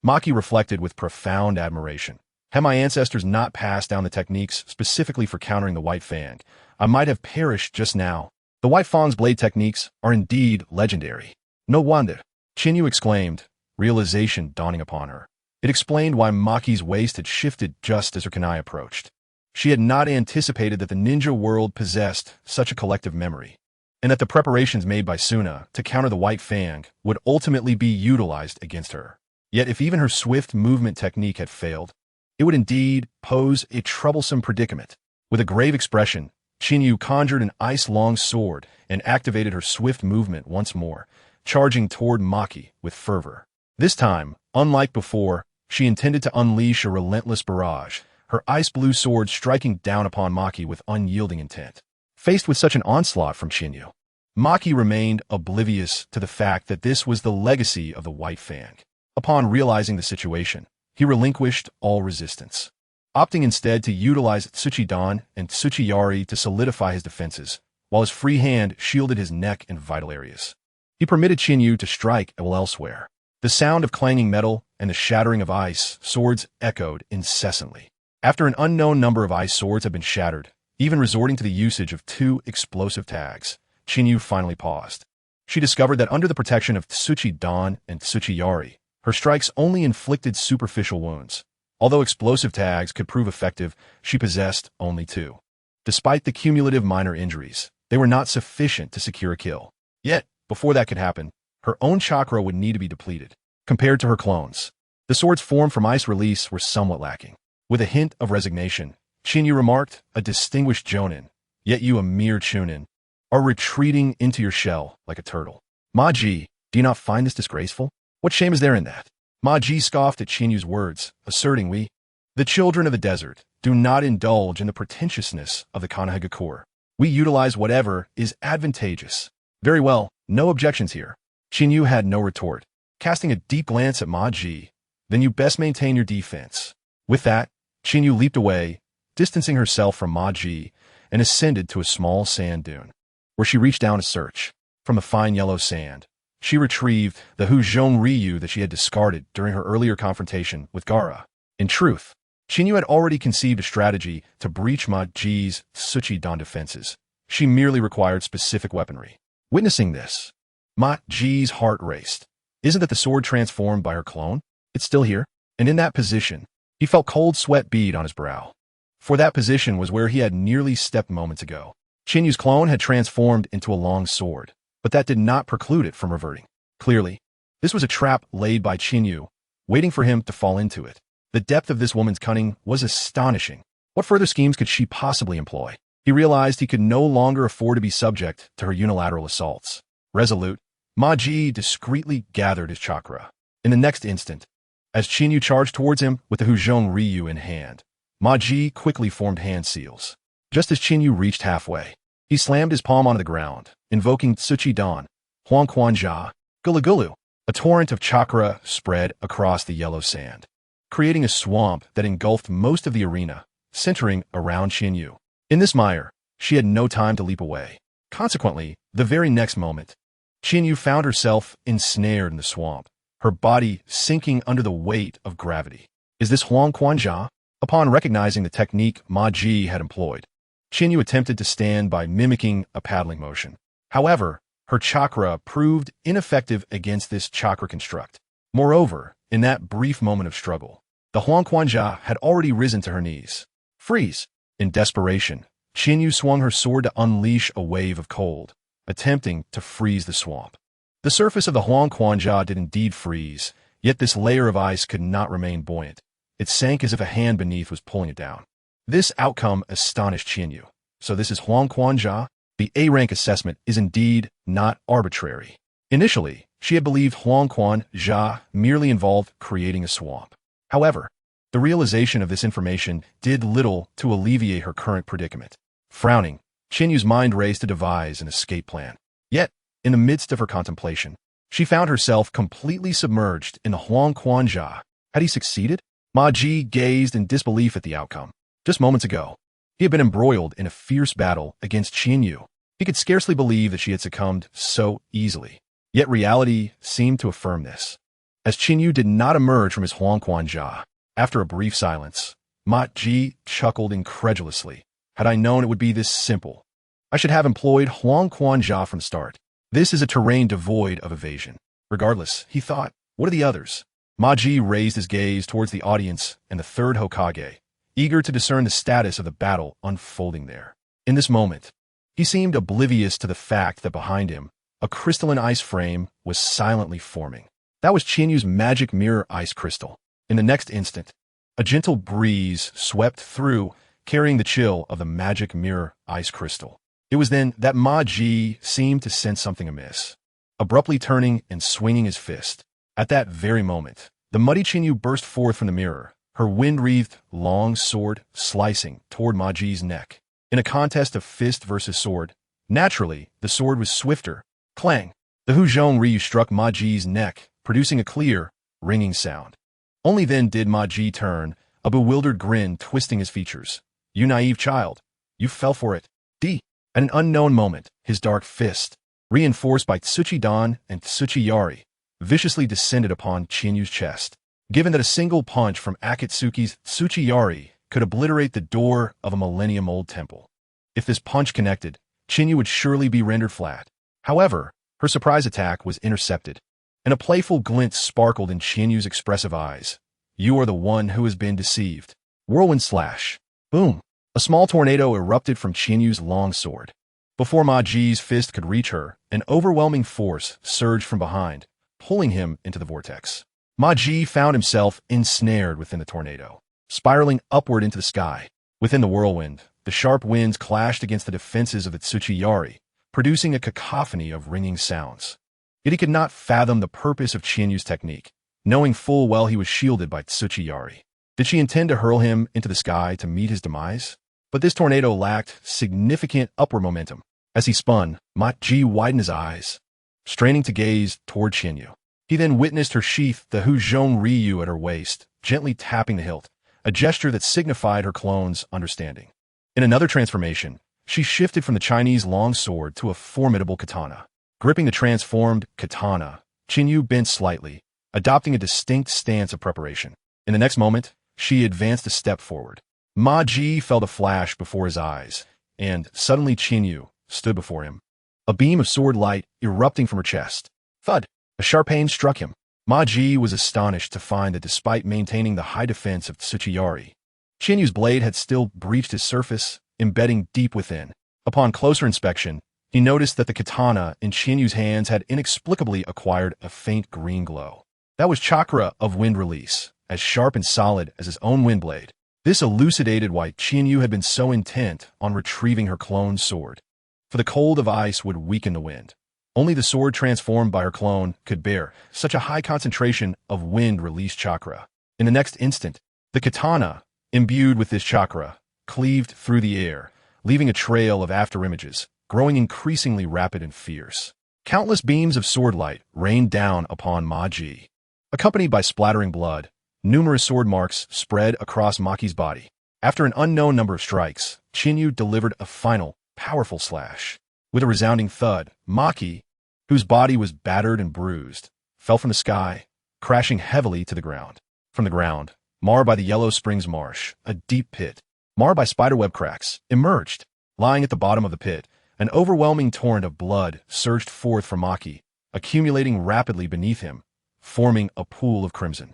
Maki reflected with profound admiration. Had my ancestors not passed down the techniques specifically for countering the White Fang, I might have perished just now. The White Fang's blade techniques are indeed legendary. No wonder, Chinyu exclaimed, realization dawning upon her. It explained why Maki's waist had shifted just as her kunai approached. She had not anticipated that the ninja world possessed such a collective memory, and that the preparations made by Suna to counter the White Fang would ultimately be utilized against her. Yet if even her swift movement technique had failed, it would indeed pose a troublesome predicament. With a grave expression, Chinyu conjured an ice-long sword and activated her swift movement once more, charging toward Maki with fervor. This time, unlike before, she intended to unleash a relentless barrage, her ice-blue sword striking down upon Maki with unyielding intent. Faced with such an onslaught from Chinyu, Maki remained oblivious to the fact that this was the legacy of the White Fang. Upon realizing the situation, he relinquished all resistance, opting instead to utilize Tsuchidan and Tsuchiyari to solidify his defenses, while his free hand shielded his neck and vital areas. He permitted Chinyu to strike elsewhere. The sound of clanging metal and the shattering of ice swords echoed incessantly. After an unknown number of ice swords had been shattered, even resorting to the usage of 2 explosive tags, Chinyu finally paused. She discovered that under the protection of Tsuchidan and Tsuchiyari, her strikes only inflicted superficial wounds. Although explosive tags could prove effective, she possessed only 2. Despite the cumulative minor injuries, they were not sufficient to secure a kill. Yet, before that could happen, her own chakra would need to be depleted. Compared to her clones, the swords formed from ice release were somewhat lacking. With a hint of resignation, Chinyu remarked, a distinguished jonin, yet you a mere chunin, are retreating into your shell like a turtle. Ma-ji, do you not find this disgraceful? What shame is there in that? Ma-ji scoffed at Chinyu's words, asserting we, the children of the desert, do not indulge in the pretentiousness of the Konohagakure. We utilize whatever is advantageous. Very well, no objections here. Chinyu had no retort, casting a deep glance at Ma-ji. Then you best maintain your defense. With that, Chinyu leaped away, distancing herself from Ma-ji, and ascended to a small sand dune, where she reached down to search. From the fine yellow sand, she retrieved the Huzhong Ryu that she had discarded during her earlier confrontation with Gaara. In truth, Chinyu had already conceived a strategy to breach Ma-ji's Tsuchidan defenses. She merely required specific weaponry. Witnessing this, Ma-ji's heart raced. Isn't that the sword transformed by her clone? It's still here. And in that position, he felt cold sweat bead on his brow. For that position was where he had nearly stepped moments ago. Chinyu's clone had transformed into a long sword, but that did not preclude it from reverting. Clearly, this was a trap laid by Chinyu, waiting for him to fall into it. The depth of this woman's cunning was astonishing. What further schemes could she possibly employ? He realized he could no longer afford to be subject to her unilateral assaults. Resolute, Ma-ji discreetly gathered his chakra. In the next instant, as Chinyu charged towards him with the Huzhong Ryu in hand, Ma-ji quickly formed hand seals. Just as Chinyu reached halfway, he slammed his palm onto the ground, invoking Tsuchidan, Huangquanjia, Gulugulu. A torrent of chakra spread across the yellow sand, creating a swamp that engulfed most of the arena, centering around Chinyu. In this mire, she had no time to leap away. Consequently, the very next moment, Chinyu found herself ensnared in the swamp, her body sinking under the weight of gravity. Is this Huangquanjia? Upon recognizing the technique Ma-ji had employed, Chinyu attempted to stand by mimicking a paddling motion. However, her chakra proved ineffective against this chakra construct. Moreover, In that brief moment of struggle, the Huangquanjia had already risen to her knees. Freeze! In desperation, Qinyu swung her sword to unleash a wave of cold, attempting to freeze the swamp. The surface of the Huangquanjia did indeed freeze, yet this layer of ice could not remain buoyant. It sank as if a hand beneath was pulling it down. This outcome astonished Qinyu. So this is Huangquanjia? The A-rank assessment is indeed not arbitrary. Initially, she had believed Huangquanjia merely involved creating a swamp. However, the realization of this information did little to alleviate her current predicament. Frowning, Qinyu's mind raced to devise an escape plan. Yet, in the midst of her contemplation, she found herself completely submerged in the Huangquanjia. Had he succeeded? Ma Ji gazed in disbelief at the outcome. Just moments ago, he had been embroiled in a fierce battle against Qinyu. He could scarcely believe that she had succumbed so easily. Yet reality seemed to affirm this. As Qinyu did not emerge from his Huangquanjia, after a brief silence, Ma Ji chuckled incredulously. Had I known it would be this simple, I should have employed Huangquanjia from the start. This is a terrain devoid of evasion. Regardless, he thought, what are the others? Ma Ji raised his gaze towards the audience and the third Hokage, eager to discern the status of the battle unfolding there. In this moment, he seemed oblivious to the fact that behind him, a crystalline ice frame was silently forming. That was Qinyu's magic mirror ice crystal. In the next instant, a gentle breeze swept through, carrying the chill of the magic mirror ice crystal. It was then that Ma Ji seemed to sense something amiss, abruptly turning and swinging his fist. At that very moment, the muddy Qinyu burst forth from the mirror, her wind-wreathed, long sword slicing toward Ma Ji's neck. In a contest of fist versus sword, naturally, the sword was swifter. Clang! The Huzhong Ryu struck Ma Ji's neck, producing a clear, ringing sound. Only then did Ma Ji turn, a bewildered grin twisting his features. You naive child. You fell for it. At an unknown moment, his dark fist, reinforced by Tsuchi Dan and Tsuchi Yari, viciously descended upon Qinyu's chest. Given that a single punch from Akatsuki's Tsuchi Yari could obliterate the door of a millennium-old temple, if this punch connected, Qinyu would surely be rendered flat. However, her surprise attack was intercepted, and a playful glint sparkled in Qinyu's expressive eyes. You are the one who has been deceived. Whirlwind slash. Boom. A small tornado erupted from Qinyu's long sword. Before Ma Ji's fist could reach her, an overwhelming force surged from behind, pulling him into the vortex. Ma Ji found himself ensnared within the tornado, spiraling upward into the sky. Within the whirlwind, the sharp winds clashed against the defenses of the Tsuchi Yari, producing a cacophony of ringing sounds. Yet he could not fathom the purpose of Qinyu's technique, knowing full well he was shielded by Tsuchi Yari. Did she intend to hurl him into the sky to meet his demise? But this tornado lacked significant upward momentum. As he spun, Ma Ji widened his eyes, straining to gaze toward Qinyu. He then witnessed her sheath the Huzhong Ryu at her waist, gently tapping the hilt, a gesture that signified her clone's understanding. In another transformation, she shifted from the Chinese long sword to a formidable katana. Gripping the transformed katana, Qinyu bent slightly, adopting a distinct stance of preparation. In the next moment, she advanced a step forward. Ma Ji felt a flash before his eyes, and suddenly Qinyu stood before him. A beam of sword light erupting from her chest. Thud! A sharp pain struck him. Ma Ji was astonished to find that despite maintaining the high defense of Tsuchi Yari, Qinyu's blade had still breached his surface, embedding deep within. Upon closer inspection, he noticed that the katana in Qinyu's hands had inexplicably acquired a faint green glow. That was chakra of wind release, as sharp and solid as his own wind blade. This elucidated why Qinyu had been so intent on retrieving her clone's sword. For the cold of ice would weaken the wind. Only the sword transformed by her clone could bear such a high concentration of wind-release chakra. In the next instant, the katana, imbued with this chakra, cleaved through the air, leaving a trail of afterimages, growing increasingly rapid and fierce. Countless beams of sword light rained down upon Ma Ji. Accompanied by splattering blood, numerous sword marks spread across Maki's body. After an unknown number of strikes, Qinyu delivered a final, powerful slash. With a resounding thud, Maki, whose body was battered and bruised, fell from the sky, crashing heavily to the ground. From the ground, marred by the Yellow Springs Marsh, a deep pit, marred by spiderweb cracks, emerged. Lying at the bottom of the pit, an overwhelming torrent of blood surged forth from Maki, accumulating rapidly beneath him, forming a pool of crimson.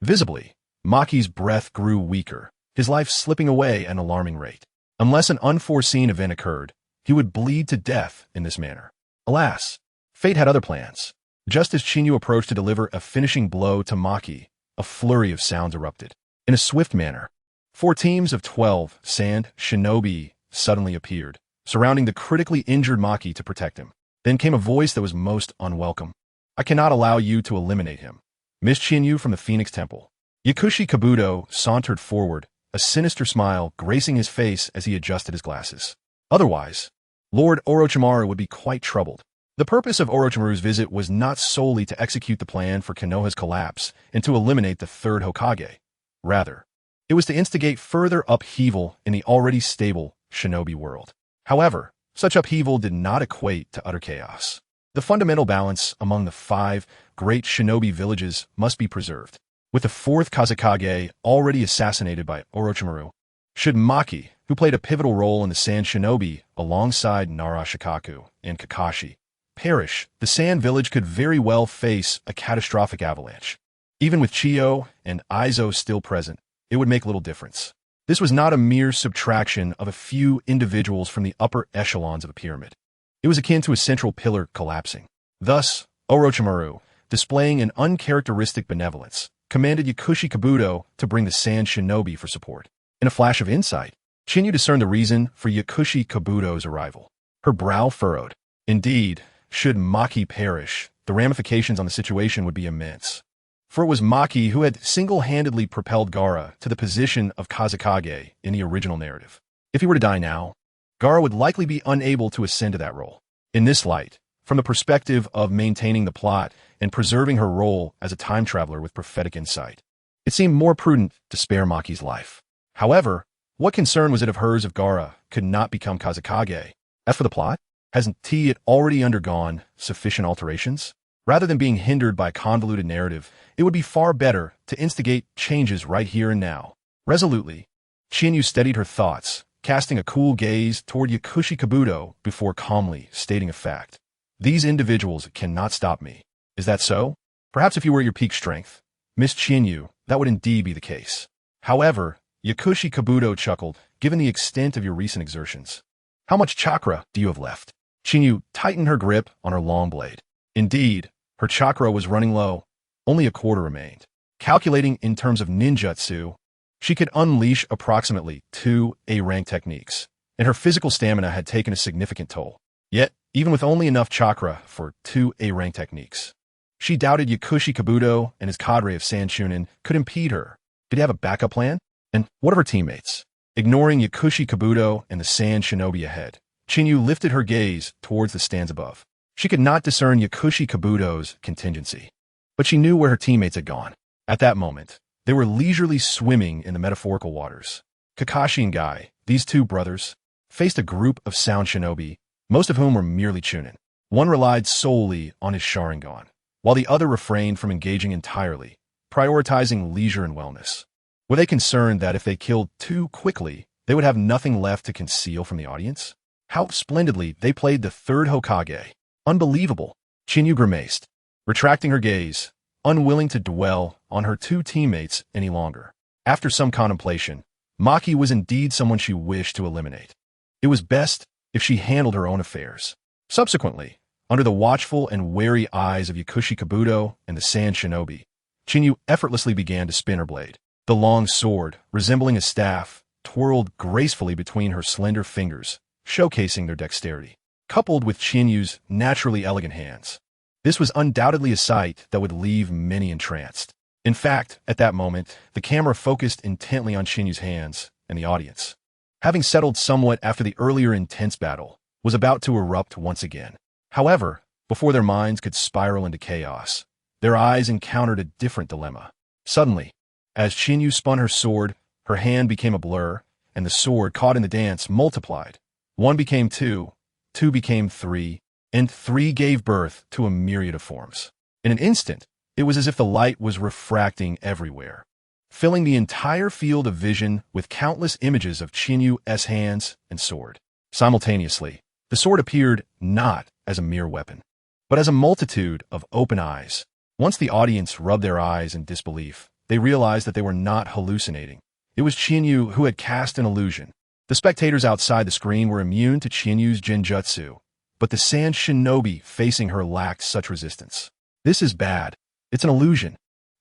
Visibly, Maki's breath grew weaker, his life slipping away at an alarming rate. Unless an unforeseen event occurred, he would bleed to death in this manner. Alas, fate had other plans. Just as Chinyu approached to deliver a finishing blow to Maki, a flurry of sounds erupted. In a swift manner, 4 teams of 12 sand shinobi suddenly appeared, surrounding the critically injured Maki to protect him. Then came a voice that was most unwelcome. "I cannot allow you to eliminate him. Miss Chinyu from the Phoenix Temple." Yakushi Kabuto sauntered forward, a sinister smile gracing his face as he adjusted his glasses. Otherwise, Lord Orochimaru would be quite troubled. The purpose of Orochimaru's visit was not solely to execute the plan for Konoha's collapse and to eliminate the third Hokage. Rather, it was to instigate further upheaval in the already stable shinobi world. However, such upheaval did not equate to utter chaos. The fundamental balance among the 5 great shinobi villages must be preserved. With the 4th Kazekage already assassinated by Orochimaru, should Maki, who played a pivotal role in the Sand Shinobi alongside Nara Shikaku and Kakashi, perish, the Sand Village could very well face a catastrophic avalanche. Even with Chiyo and Aizo still present, it would make little difference. This was not a mere subtraction of a few individuals from the upper echelons of a pyramid. It was akin to a central pillar collapsing. Thus, Orochimaru, displaying an uncharacteristic benevolence, commanded Yakushi Kabuto to bring the Sand Shinobi for support. In a flash of insight, Chinyu discerned the reason for Yakushi Kabuto's arrival. Her brow furrowed. Indeed, should Maki perish, the ramifications on the situation would be immense. For it was Maki who had single-handedly propelled Gaara to the position of Kazekage in the original narrative. If he were to die now, Gaara would likely be unable to ascend to that role. In this light, from the perspective of maintaining the plot and preserving her role as a time traveler with prophetic insight, it seemed more prudent to spare Maki's life. However, what concern was it of hers if Gaara could not become Kazekage? As for the plot, hasn't it already undergone sufficient alterations? Rather than being hindered by a convoluted narrative, it would be far better to instigate changes right here and now. Resolutely, Chinyu steadied her thoughts, casting a cool gaze toward Yakushi Kabuto before calmly stating a fact. "These individuals cannot stop me. Is that so? Perhaps if you were at your peak strength, Miss Chinyu, that would indeed be the case. However," Yakushi Kabuto chuckled, "given the extent of your recent exertions, how much chakra do you have left?" Chinyu tightened her grip on her long blade. Indeed, her chakra was running low. Only a quarter remained. Calculating in terms of ninjutsu, she could unleash approximately 2 A-rank techniques, and her physical stamina had taken a significant toll. Yet, even with only enough chakra for 2 A-rank techniques, she doubted Yakushi Kabuto and his cadre of Sand Chunin could impede her. Did he have a backup plan? And what of her teammates? Ignoring Yakushi Kabuto and the Sand Shinobi ahead, Chinyu lifted her gaze towards the stands above. She could not discern Yakushi Kabuto's contingency, but she knew where her teammates had gone. At that moment, they were leisurely swimming in the metaphorical waters. Kakashi and Guy, these 2 brothers, faced a group of Sound Shinobi, most of whom were merely Chunin. One relied solely on his Sharingan, while the other refrained from engaging entirely, prioritizing leisure and wellness. Were they concerned that if they killed too quickly, they would have nothing left to conceal from the audience? How splendidly they played the 3rd Hokage. Unbelievable. Chinyu grimaced, retracting her gaze, unwilling to dwell on her 2 teammates any longer. After some contemplation, Maki was indeed someone she wished to eliminate. It was best if she handled her own affairs. Subsequently, under the watchful and wary eyes of Yakushi Kabuto and the Sand Shinobi, Chinyu effortlessly began to spin her blade. The long sword, resembling a staff, twirled gracefully between her slender fingers, showcasing their dexterity. Coupled with Chinyu's naturally elegant hands, this was undoubtedly a sight that would leave many entranced. In fact, at that moment, the camera focused intently on Chinyu's hands, and the audience, having settled somewhat after the earlier intense battle, was about to erupt once again. However, before their minds could spiral into chaos, their eyes encountered a different dilemma. Suddenly, as Chinyu spun her sword, her hand became a blur, and the sword caught in the dance multiplied. 1 became 2, 2 became 3, and 3 gave birth to a myriad of forms. In an instant, it was as if the light was refracting everywhere, filling the entire field of vision with countless images of Chinyu's hands and sword. Simultaneously, the sword appeared not as a mere weapon, but as a multitude of open eyes. Once the audience rubbed their eyes in disbelief, they realized that they were not hallucinating. It was Qianyu who had cast an illusion. The spectators outside the screen were immune to Qianyu's Jinjutsu, but the sand shinobi facing her lacked such resistance. This is bad. It's an illusion.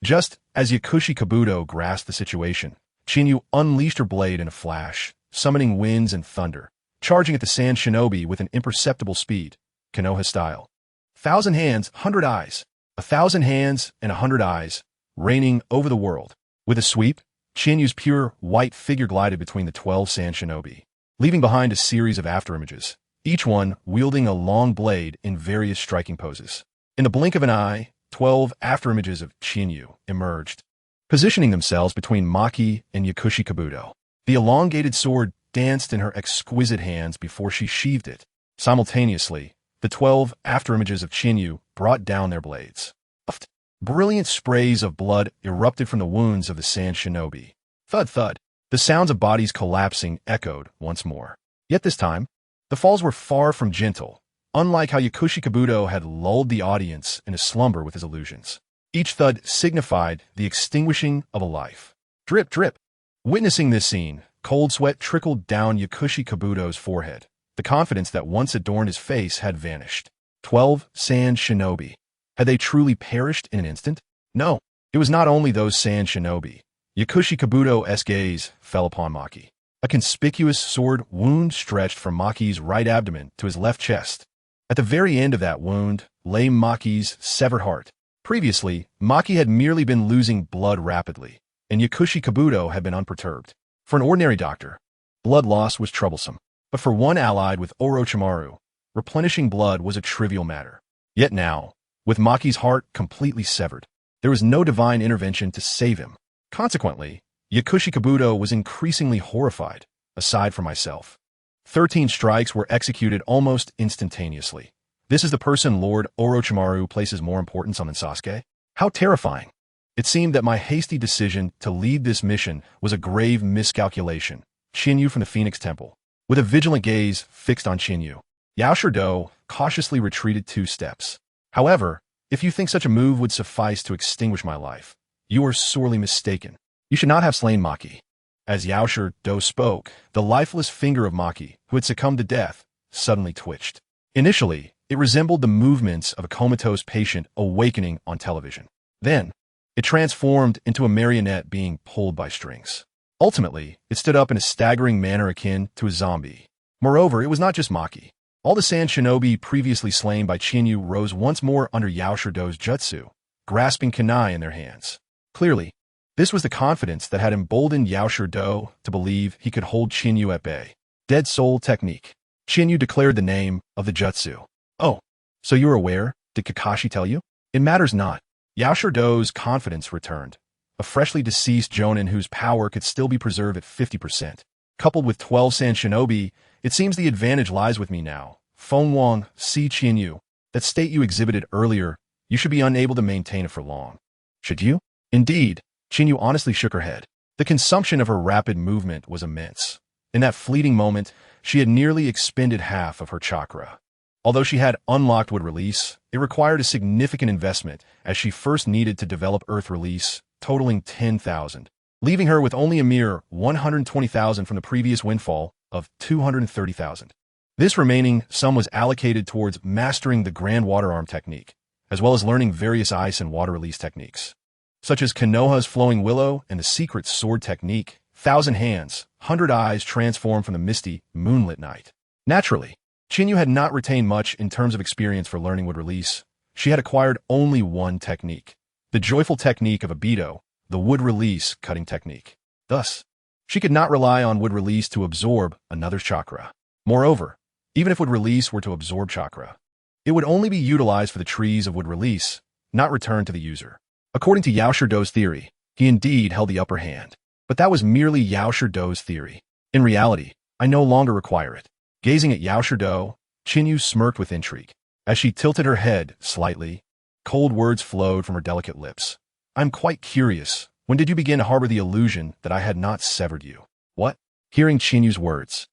Just as Yakushi Kabuto grasped the situation, Qianyu unleashed her blade in a flash, summoning winds and thunder, charging at the sand shinobi with an imperceptible speed, Konoha style. 1,000 hands, 100 eyes. 1,000 hands and 100 eyes, reigning over the world. With a sweep, Qianyu's pure white figure glided between the 12 sand shinobi, leaving behind a series of afterimages, each one wielding a long blade in various striking poses. In the blink of an eye, 12 afterimages of Qianyu emerged, positioning themselves between Maki and Yakushi Kabuto. The elongated sword danced in her exquisite hands before she sheathed it. Simultaneously, the 12 afterimages of Qianyu brought down their blades. Brilliant sprays of blood erupted from the wounds of the sand shinobi. Thud thud. The sounds of bodies collapsing echoed once more. Yet this time, the falls were far from gentle, unlike how Yakushi Kabuto had lulled the audience in a slumber with his illusions. Each thud signified the extinguishing of a life. Drip, drip. Witnessing this scene, cold sweat trickled down Yakushi Kabuto's forehead. The confidence that once adorned his face had vanished. 12 sand shinobi. Had they truly perished in an instant? No, it was not only those sand shinobi. Yakushi Kabuto's gaze fell upon Maki. A conspicuous sword wound stretched from Maki's right abdomen to his left chest. At the very end of that wound lay Maki's severed heart. Previously, Maki had merely been losing blood rapidly, and Yakushi Kabuto had been unperturbed. For an ordinary doctor, blood loss was troublesome. But for one allied with Orochimaru, replenishing blood was a trivial matter. Yet now, with Maki's heart completely severed, there was no divine intervention to save him. Consequently, Yakushi Kabuto was increasingly horrified, aside from myself. 13 strikes were executed almost instantaneously. This is the person Lord Orochimaru places more importance on than Sasuke? How terrifying! It seemed that my hasty decision to lead this mission was a grave miscalculation. Qianyu from the Phoenix Temple. With a vigilant gaze fixed on Qianyu, Yaoshiro cautiously retreated 2 steps. However, if you think such a move would suffice to extinguish my life, you are sorely mistaken. You should not have slain Maki. As Yaoshiro spoke, the lifeless finger of Maki, who had succumbed to death, suddenly twitched. Initially, it resembled the movements of a comatose patient awakening on television. Then, it transformed into a marionette being pulled by strings. Ultimately, it stood up in a staggering manner akin to a zombie. Moreover, it was not just Maki. All the sand shinobi previously slain by Qianyu rose once more under Yaoshiro's jutsu, grasping kunai in their hands. Clearly, this was the confidence that had emboldened Yaoshiro to believe he could hold Qianyu at bay. Dead Soul Technique. Qianyu declared the name of the jutsu. Oh, so you were aware? Did Kakashi tell you? It matters not. Yaoshiro's confidence returned. A freshly deceased jonin whose power could still be preserved at 50%. Coupled with 12 sand shinobi, it seems the advantage lies with me now. Feng Wang, see Qianyu. That state you exhibited earlier, you should be unable to maintain it for long. Should you? Indeed. Qianyu honestly shook her head. The consumption of her rapid movement was immense. In that fleeting moment, she had nearly expended half of her chakra. Although she had unlocked Wood Release, it required a significant investment as she first needed to develop Earth Release, totaling 10,000, leaving her with only a mere 120,000 from the previous windfall of 230,000. This remaining sum was allocated towards mastering the Grand Water Arm technique, as well as learning various ice and water release techniques, such as Konoha's Flowing Willow and the secret sword technique, 1,000 hands, 100 eyes transformed from the misty, moonlit night. Naturally, Qianyu had not retained much in terms of experience for learning Wood Release. She had acquired only one technique, the joyful technique of Abido, the Wood Release cutting technique. Thus, she could not rely on Wood Release to absorb another's chakra. Moreover, even if Wood Release were to absorb chakra, it would only be utilized for the trees of Wood Release, not returned to the user. According to Yaoshiro's theory, he indeed held the upper hand. But that was merely Yaoshiro's theory. In reality, I no longer require it. Gazing at Yaoshiro, Qianyu smirked with intrigue. As she tilted her head slightly, cold words flowed from her delicate lips. I'm quite curious. When did you begin to harbor the illusion that I had not severed you? What? Hearing Qianyu's words,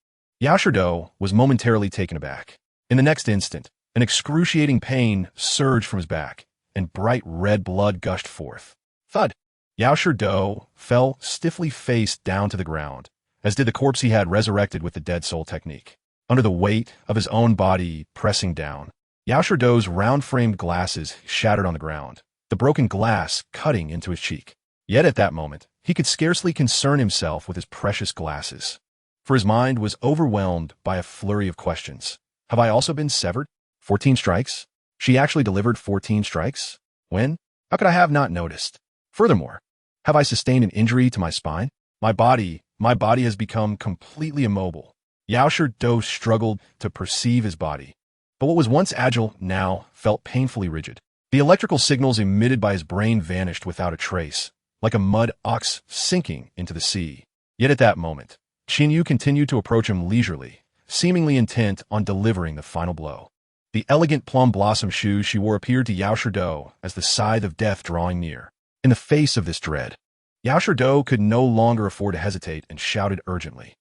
Yaoshiro was momentarily taken aback. In the next instant, an excruciating pain surged from his back, and bright red blood gushed forth. Thud! Yao Sherdou fell stiffly face down to the ground, as did the corpse he had resurrected with the dead soul technique. Under the weight of his own body pressing down, Yao Sherdou's round-framed glasses shattered on the ground, the broken glass cutting into his cheek. Yet at that moment, he could scarcely concern himself with his precious glasses, for his mind was overwhelmed by a flurry of questions. Have I also been severed? 14 strikes? She actually delivered 14 strikes? When? How could I have not noticed? Furthermore, have I sustained an injury to my spine? My body has become completely immobile. Yao Sherdou struggled to perceive his body, but what was once agile now felt painfully rigid. The electrical signals emitted by his brain vanished without a trace, like a mud ox sinking into the sea. Yet at that moment, Qin continued to approach him leisurely, seemingly intent on delivering the final blow. The elegant plum blossom shoes she wore appeared to Yao Sherdou as the scythe of death drawing near. In the face of this dread, Yao Sherdou could no longer afford to hesitate and shouted urgently,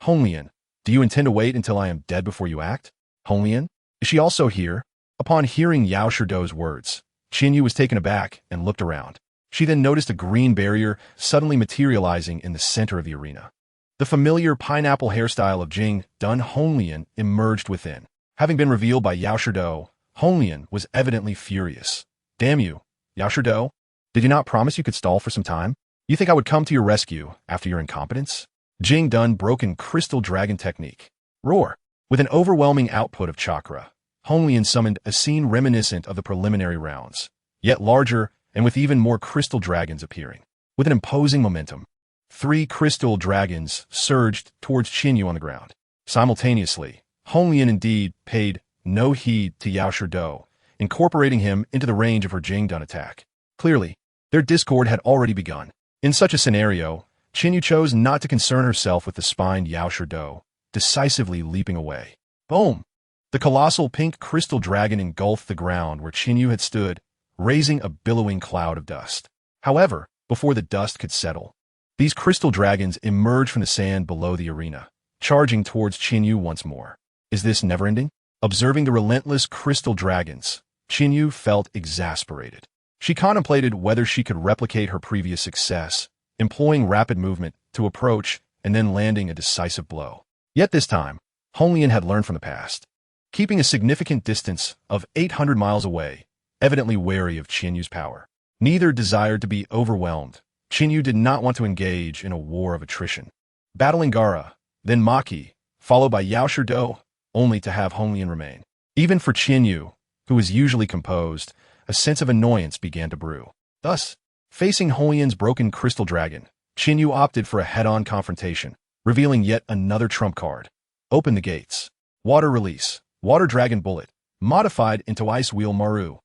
"Honglian, do you intend to wait until I am dead before you act? Honglian, is she also here?" Upon hearing Yao Sherdou's words, Qin was taken aback and looked around. She then noticed a green barrier suddenly materializing in the center of the arena. The familiar pineapple hairstyle of Jing Dun Honglian emerged within. Having been revealed by Yao Sherdou, Honglian was evidently furious. "Damn you, Yao Sherdou! Did you not promise you could stall for some time? You think I would come to your rescue after your incompetence?" Jing Dun broken crystal dragon technique. Roar. With an overwhelming output of chakra, Honglian summoned a scene reminiscent of the preliminary rounds, yet larger and with even more crystal dragons appearing. With an imposing momentum, 3 crystal dragons surged towards Qin on the ground. Simultaneously, Honglian indeed paid no heed to Yao Sherdou, incorporating him into the range of her Jing Dun attack. Clearly, their discord had already begun. In such a scenario, Qin chose not to concern herself with the spined Yao Sherdou, decisively leaping away. Boom! The colossal pink crystal dragon engulfed the ground where Qin had stood, raising a billowing cloud of dust. However, before the dust could settle, these crystal dragons emerged from the sand below the arena, charging towards Qin once more. Is this never-ending? Observing the relentless crystal dragons, Qin felt exasperated. She contemplated whether she could replicate her previous success, employing rapid movement to approach and then landing a decisive blow. Yet this time, Honglian had learned from the past. Keeping a significant distance of 800 miles away, evidently wary of Qin power. Neither desired to be overwhelmed. Qin did not want to engage in a war of attrition. Battling Gara, then Maki, followed by Yao Sherdou, only to have Honglian remain. Even for Qin, who was usually composed, a sense of annoyance began to brew. Thus, facing Honglian's broken crystal dragon, Qin opted for a head-on confrontation, revealing yet another trump card. Open the gates. Water release. Water dragon bullet, modified into Ice Wheel Maru.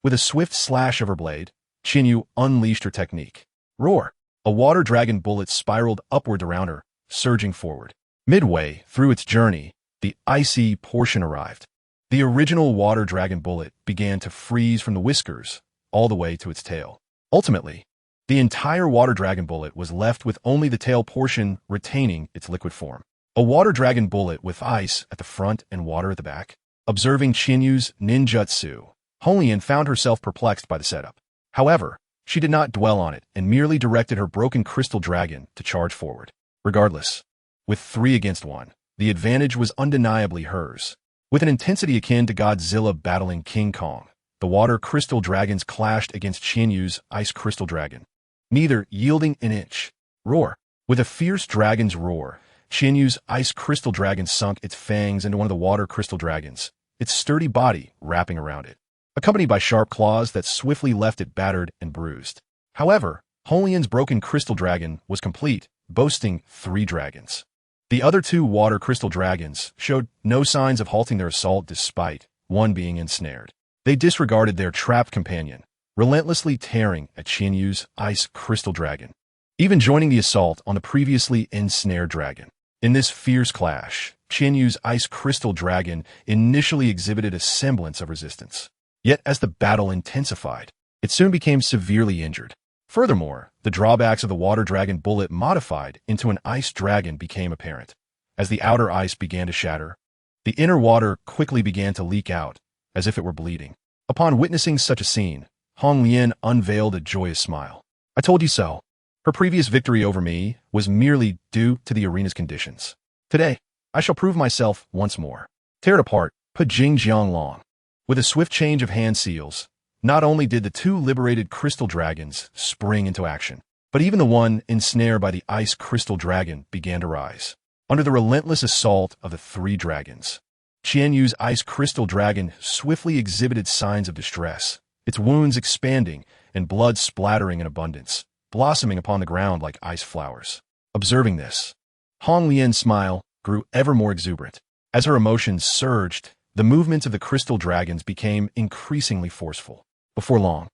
With a swift slash of her blade, Qin unleashed her technique. Roar. A water dragon bullet spiraled upward around her, surging forward. Midway through its journey, the icy portion arrived. The original water dragon bullet began to freeze from the whiskers all the way to its tail. Ultimately, the entire water dragon bullet was left with only the tail portion retaining its liquid form. A water dragon bullet with ice at the front and water at the back. Observing Qin ninjutsu, Honglian found herself perplexed by the setup. However, she did not dwell on it and merely directed her broken crystal dragon to charge forward. Regardless, with 3 against 1, the advantage was undeniably hers. With an intensity akin to Godzilla battling King Kong, the water crystal dragons clashed against Qin's ice crystal dragon, neither yielding an inch. Roar. With a fierce dragon's roar, Qin's ice crystal dragon sunk its fangs into one of the water crystal dragons, its sturdy body wrapping around it, accompanied by sharp claws that swiftly left it battered and bruised. However, Honglian's broken crystal dragon was complete, boasting 3 dragons. The other 2 water crystal dragons showed no signs of halting their assault despite one being ensnared. They disregarded their trapped companion, relentlessly tearing at Qin's ice crystal dragon, even joining the assault on the previously ensnared dragon. In this fierce clash, Qin's ice crystal dragon initially exhibited a semblance of resistance. Yet as the battle intensified, it soon became severely injured. Furthermore, the drawbacks of the water dragon bullet modified into an ice dragon became apparent. As the outer ice began to shatter, the inner water quickly began to leak out, as if it were bleeding. Upon witnessing such a scene, Honglian unveiled a joyous smile. I told you so. Her previous victory over me was merely due to the arena's conditions. Today, I shall prove myself once more. Tear it apart, put Jing Jiang Long. With a swift change of hand seals, not only did the two liberated crystal dragons spring into action, but even the one ensnared by the ice crystal dragon began to rise. Under the relentless assault of the three dragons, Qian Yu's ice crystal dragon swiftly exhibited signs of distress, its wounds expanding and blood splattering in abundance, blossoming upon the ground like ice flowers. Observing this, Hong Lian's smile grew ever more exuberant. As her emotions surged, the movements of the crystal dragons became increasingly forceful. Before long,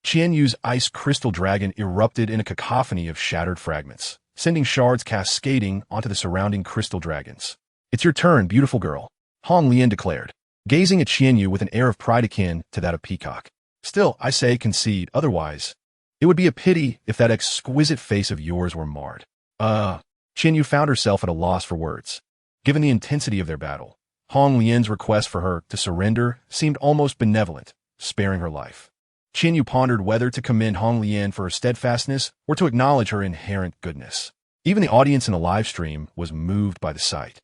Qian Yu's ice crystal dragon erupted in a cacophony of shattered fragments, sending shards cascading onto the surrounding crystal dragons. "It's your turn, beautiful girl," Hong Lian declared, gazing at Qian Yu with an air of pride akin to that of peacock. "Still, I say concede, otherwise, it would be a pity if that exquisite face of yours were marred." Qian Yu found herself at a loss for words. Given the intensity of their battle, Hong Lian's request for her to surrender seemed almost benevolent, sparing her life. Qian Yu pondered whether to commend Hong Lian for her steadfastness or to acknowledge her inherent goodness. Even the audience in the live stream was moved by the sight.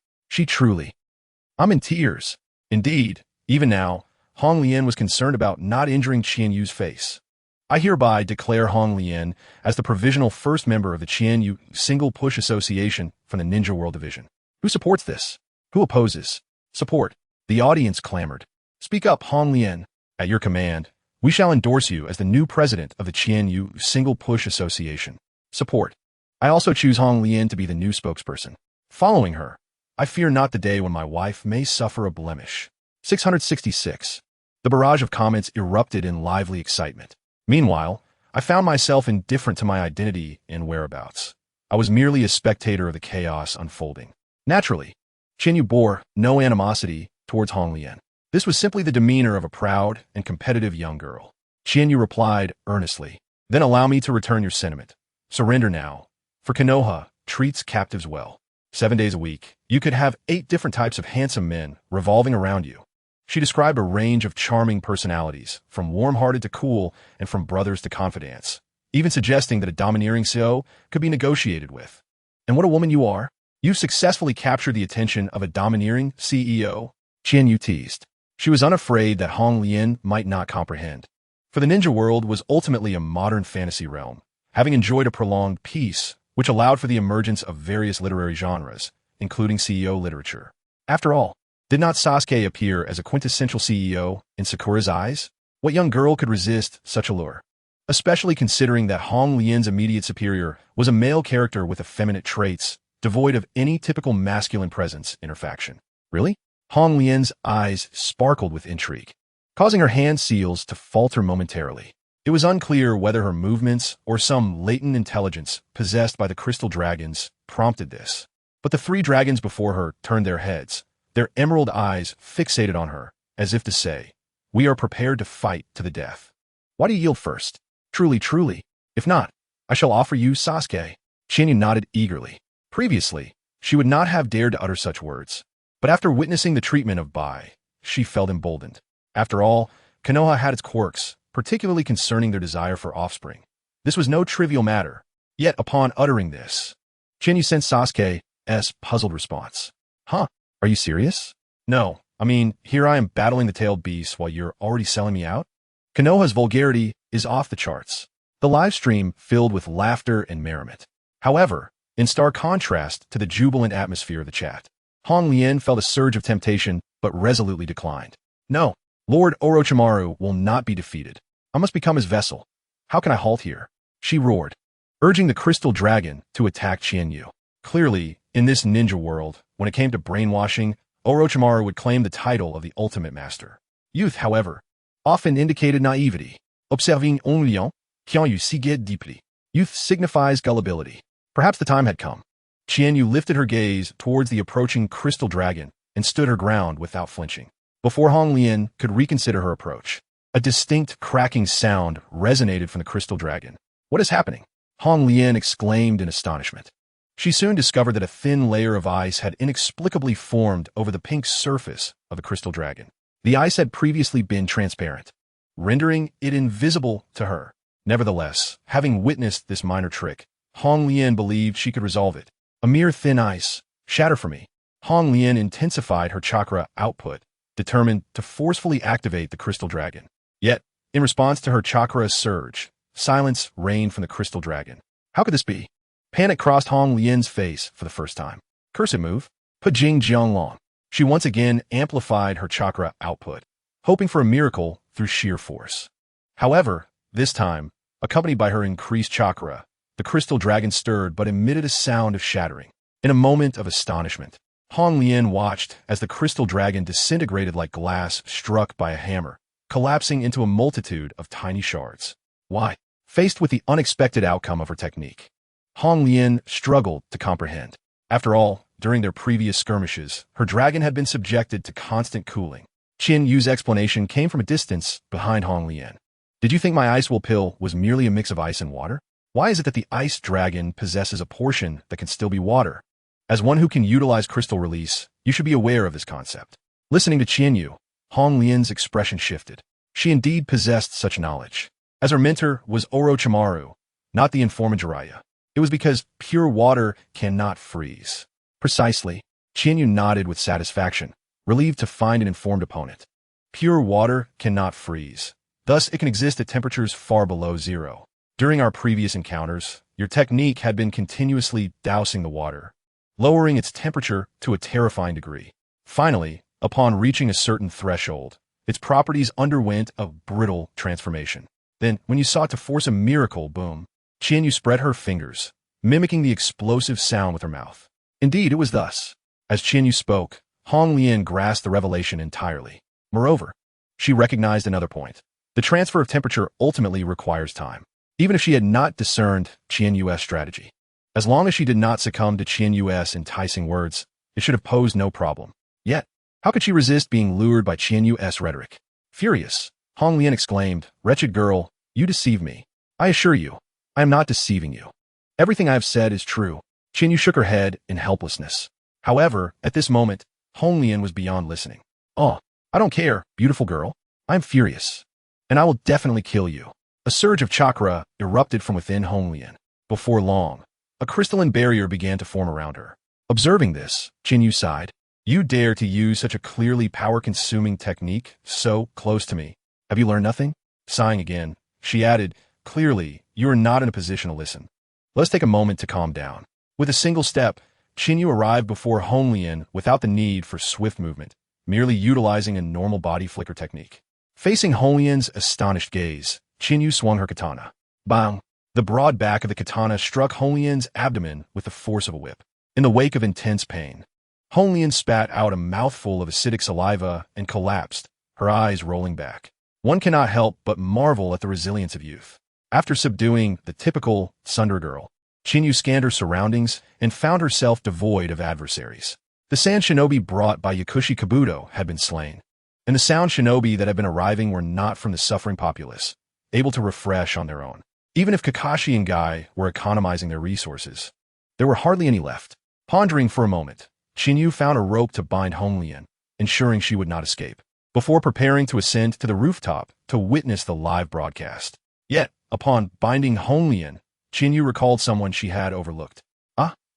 I'm in tears. Indeed, even now, Hong Lian was concerned about not injuring Qian Yu's face. "I hereby declare Hong Lian as the provisional first member of the Qian Yu Single Push Association from the Ninja World Division." Who supports this? Who opposes? Support. The audience clamored. "Speak up, Hong Lian. At your command, we shall endorse you as the new president of the Qian Yu Single Push Association." Support. "I also choose Hong Lian to be the new spokesperson. Following her, I fear not the day when my wife may suffer a blemish." 666. The barrage of comments erupted in lively excitement. Meanwhile, I found myself indifferent to my identity and whereabouts. I was merely a spectator of the chaos unfolding. Naturally, Qian Yu bore no animosity towards Hong Lian. This was simply the demeanor of a proud and competitive young girl. Qian Yu replied earnestly, "Then allow me to return your sentiment. Surrender now, for Konoha treats captives well. 7 days a week, you could have 8 different types of handsome men revolving around you." She described a range of charming personalities, from warm-hearted to cool and from brothers to confidants, even suggesting that a domineering CEO could be negotiated with. "And what a woman you are. You've successfully captured the attention of a domineering CEO," Qian Yu teased. She was unafraid that Hong Lian might not comprehend. For the ninja world was ultimately a modern fantasy realm, having enjoyed a prolonged peace, which allowed for the emergence of various literary genres, including CEO literature. After all, did not Sasuke appear as a quintessential CEO in Sakura's eyes? What young girl could resist such allure? Especially considering that Hong Lian's immediate superior was a male character with effeminate traits, devoid of any typical masculine presence in her faction. Really? Hong Lian's eyes sparkled with intrigue, causing her hand seals to falter momentarily. It was unclear whether her movements or some latent intelligence possessed by the crystal dragons prompted this. But the 3 dragons before her turned their heads, their emerald eyes fixated on her, as if to say, "We are prepared to fight to the death. Why do you yield first? Truly. If not, I shall offer you Sasuke." Qian Yu nodded eagerly. Previously, she would not have dared to utter such words, but after witnessing the treatment of Bai, she felt emboldened. After all, Konoha had its quirks, particularly concerning their desire for offspring. This was no trivial matter. Yet upon uttering this, Qian Yu sensed Sasuke's puzzled response. "Huh? Are you serious?" "No, I mean, here I am battling the tailed beast while you're already selling me out?" Konoha's vulgarity is off the charts. The live stream filled with laughter and merriment. However, in stark contrast to the jubilant atmosphere of the chat, Hong Lian felt a surge of temptation but resolutely declined. "No, Lord Orochimaru will not be defeated. I must become his vessel. How can I halt here?" she roared, urging the crystal dragon to attack Qian Yu. Clearly, in this ninja world, when it came to brainwashing, Orochimaru would claim the title of the ultimate master. Youth, however, often indicated naivety. Observing un lion, Qian Yu sigue deeply. Youth signifies gullibility. Perhaps the time had come. Qian Yu lifted her gaze towards the approaching crystal dragon and stood her ground without flinching. Before Hong Lian could reconsider her approach, a distinct cracking sound resonated from the crystal dragon. "What is happening?" Hong Lian exclaimed in astonishment. She soon discovered that a thin layer of ice had inexplicably formed over the pink surface of the crystal dragon. The ice had previously been transparent, rendering it invisible to her. Nevertheless, having witnessed this minor trick, Hong Lian believed she could resolve it. A mere thin ice, shatter for me. Hong Lian intensified her chakra output, determined to forcefully activate the crystal dragon. Yet, in response to her chakra surge, silence reigned from the crystal dragon. How could this be? Panic crossed Hong Lian's face for the first time. Cursed move. Pajing Jianglong. She once again amplified her chakra output, hoping for a miracle through sheer force. However, this time, accompanied by her increased chakra, the crystal dragon stirred but emitted a sound of shattering. In a moment of astonishment, Hong Lian watched as the crystal dragon disintegrated like glass struck by a hammer, collapsing into a multitude of tiny shards. Why? Faced with the unexpected outcome of her technique, Hong Lian struggled to comprehend. After all, during their previous skirmishes, her dragon had been subjected to constant cooling. Qin Yu's explanation came from a distance behind Hong Lian. Did you think my ice wool pill was merely a mix of ice and water? Why is it that the ice dragon possesses a portion that can still be water? As one who can utilize crystal release, you should be aware of this concept. Listening to Qin Yu, Hong Lian's expression shifted. She indeed possessed such knowledge. As her mentor was Orochimaru, not the informant Jiraiya. It was because pure water cannot freeze. Precisely. Qin Yu nodded with satisfaction, relieved to find an informed opponent. Pure water cannot freeze. Thus, it can exist at temperatures far below zero. During our previous encounters, your technique had been continuously dousing the water, lowering its temperature to a terrifying degree. Finally, upon reaching a certain threshold, its properties underwent a brittle transformation. Then, when you sought to force a miracle, boom, Qin Yu spread her fingers, mimicking the explosive sound with her mouth. Indeed, it was thus. As Qin Yu spoke, Hong Lian grasped the revelation entirely. Moreover, she recognized another point. The transfer of temperature ultimately requires time. Even if she had not discerned Qin Yu's strategy, as long as she did not succumb to Qin Yu's enticing words, it should have posed no problem. Yet, how could she resist being lured by Qin Yu's rhetoric? Furious, Hong Lian exclaimed, "Wretched girl, you deceive me. I assure you, I am not deceiving you. Everything I have said is true." Qin Yu shook her head in helplessness. However, at this moment, Hong Lian was beyond listening. "Oh, I don't care, beautiful girl. I'm furious. And I will definitely kill you." A surge of chakra erupted from within Hong Lian. Before long, a crystalline barrier began to form around her. Observing this, Qin Yu sighed. "You dare to use such a clearly power-consuming technique so close to me. Have you learned nothing?" Sighing again, she added, "Clearly, you are not in a position to listen. Let's take a moment to calm down." With a single step, Qin Yu arrived before Hong Lian without the need for swift movement, merely utilizing a normal body flicker technique. Facing Hong Lian's astonished gaze, Qin Yu swung her katana. Bang! The broad back of the katana struck Hong Lian's abdomen with the force of a whip. In the wake of intense pain, Hong Lian spat out a mouthful of acidic saliva and collapsed, her eyes rolling back. One cannot help but marvel at the resilience of youth. After subduing the typical Tsundere girl, Qin Yu scanned her surroundings and found herself devoid of adversaries. The sand shinobi brought by Yakushi Kabuto had been slain, and the sound shinobi that had been arriving were not from the suffering populace, able to refresh on their own. Even if Kakashi and Guy were economizing their resources, there were hardly any left. Pondering for a moment, Qin Yu found a rope to bind Hong Lian, ensuring she would not escape, before preparing to ascend to the rooftop to witness the live broadcast. Yet, upon binding Hong Lian, Qin Yu recalled someone she had overlooked.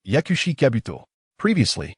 Yakushi Kabuto. Previously,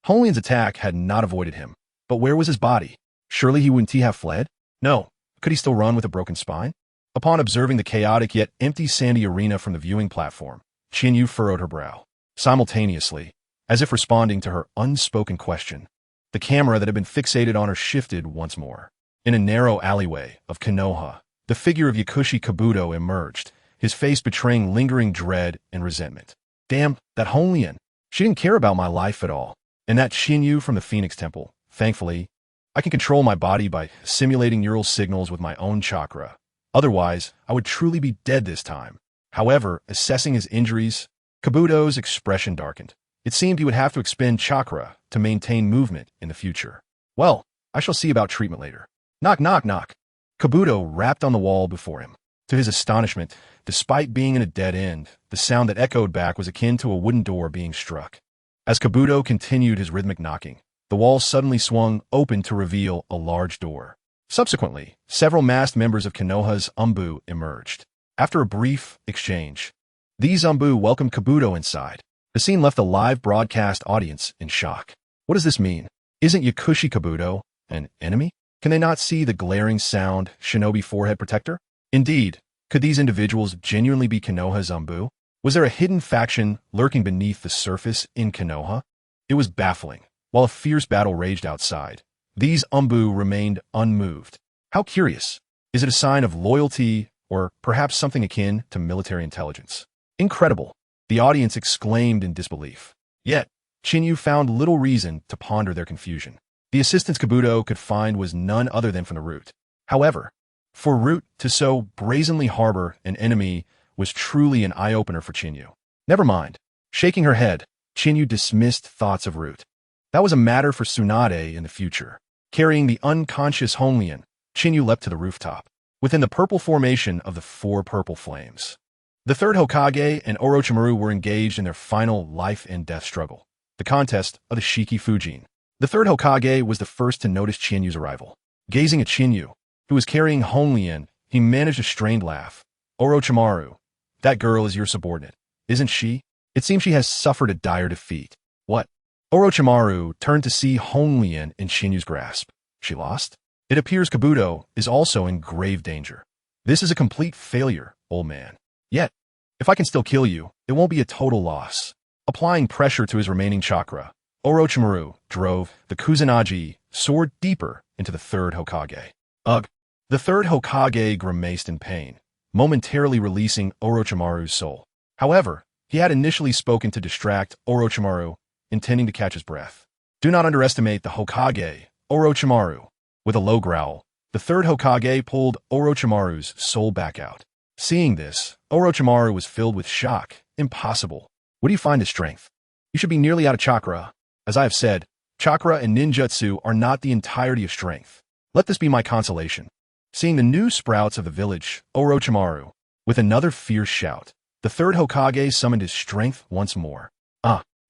Hong Lian's attack had not avoided him, but where was his body? Surely he wouldn't have fled? No. Could he still run with a broken spine? Upon observing the chaotic yet empty sandy arena from the viewing platform, Qin Yu furrowed her brow. Simultaneously, as if responding to her unspoken question, the camera that had been fixated on her shifted once more. In a narrow alleyway of Konoha, the figure of Yakushi Kabuto emerged, his face betraying lingering dread and resentment. Damn, that Hong Lian. She didn't care about my life at all. And that Qin Yu from the Phoenix Temple. Thankfully, I can control my body by simulating neural signals with my own chakra. Otherwise, I would truly be dead this time. However, assessing his injuries, Kabuto's expression darkened. It seemed he would have to expend chakra to maintain movement in the future. Well, I shall see about treatment later. Knock, knock, knock. Kabuto rapped on the wall before him. To his astonishment, despite being in a dead end, the sound that echoed back was akin to a wooden door being struck. As Kabuto continued his rhythmic knocking, the wall suddenly swung open to reveal a large door. Subsequently, several masked members of Konoha's Umbu emerged. After a brief exchange, these Anbu welcomed Kabuto inside. The scene left the live broadcast audience in shock. What does this mean? Isn't Yakushi Kabuto an enemy? Can they not see the glaring sound shinobi forehead protector? Indeed, could these individuals genuinely be Konoha's Anbu? Was there a hidden faction lurking beneath the surface in Konoha? It was baffling. While a fierce battle raged outside, these Anbu remained unmoved. How curious. Is it a sign of loyalty or perhaps something akin to military intelligence? Incredible. The audience exclaimed in disbelief. Yet, Chinyu found little reason to ponder their confusion. The assistance Kabuto could find was none other than from the Root. However, for Root to so brazenly harbor an enemy was truly an eye-opener for Chinyu. Never mind. Shaking her head, Chinyu dismissed thoughts of Root. That was a matter for Tsunade in the future. Carrying the unconscious Honglian, Chinyu leapt to the rooftop. Within the purple formation of the four purple flames, the third Hokage and Orochimaru were engaged in their final life and death struggle, the contest of the Shiki Fujin. The third Hokage was the first to notice Chinyu's arrival. Gazing at Chinyu, who was carrying Honglian, he managed a strained laugh. Orochimaru, that girl is your subordinate, isn't she? It seems she has suffered a dire defeat. What? Orochimaru turned to see Honglian in Chinyu's grasp. She lost? It appears Kabuto is also in grave danger. This is a complete failure, old man. Yet, if I can still kill you, it won't be a total loss. Applying pressure to his remaining chakra, Orochimaru drove the Kusanagi sword deeper into the third Hokage. Ugh! The third Hokage grimaced in pain, momentarily releasing Orochimaru's soul. However, he had initially spoken to distract Orochimaru, intending to catch his breath. Do not underestimate the Hokage, Orochimaru. With a low growl, the third Hokage pulled Orochimaru's soul back out. Seeing this, Orochimaru was filled with shock. Impossible. What do you find his strength? You should be nearly out of chakra. As I have said, chakra and ninjutsu are not the entirety of strength. Let this be my consolation. Seeing the new sprouts of the village, Orochimaru, with another fierce shout, the third Hokage summoned his strength once more.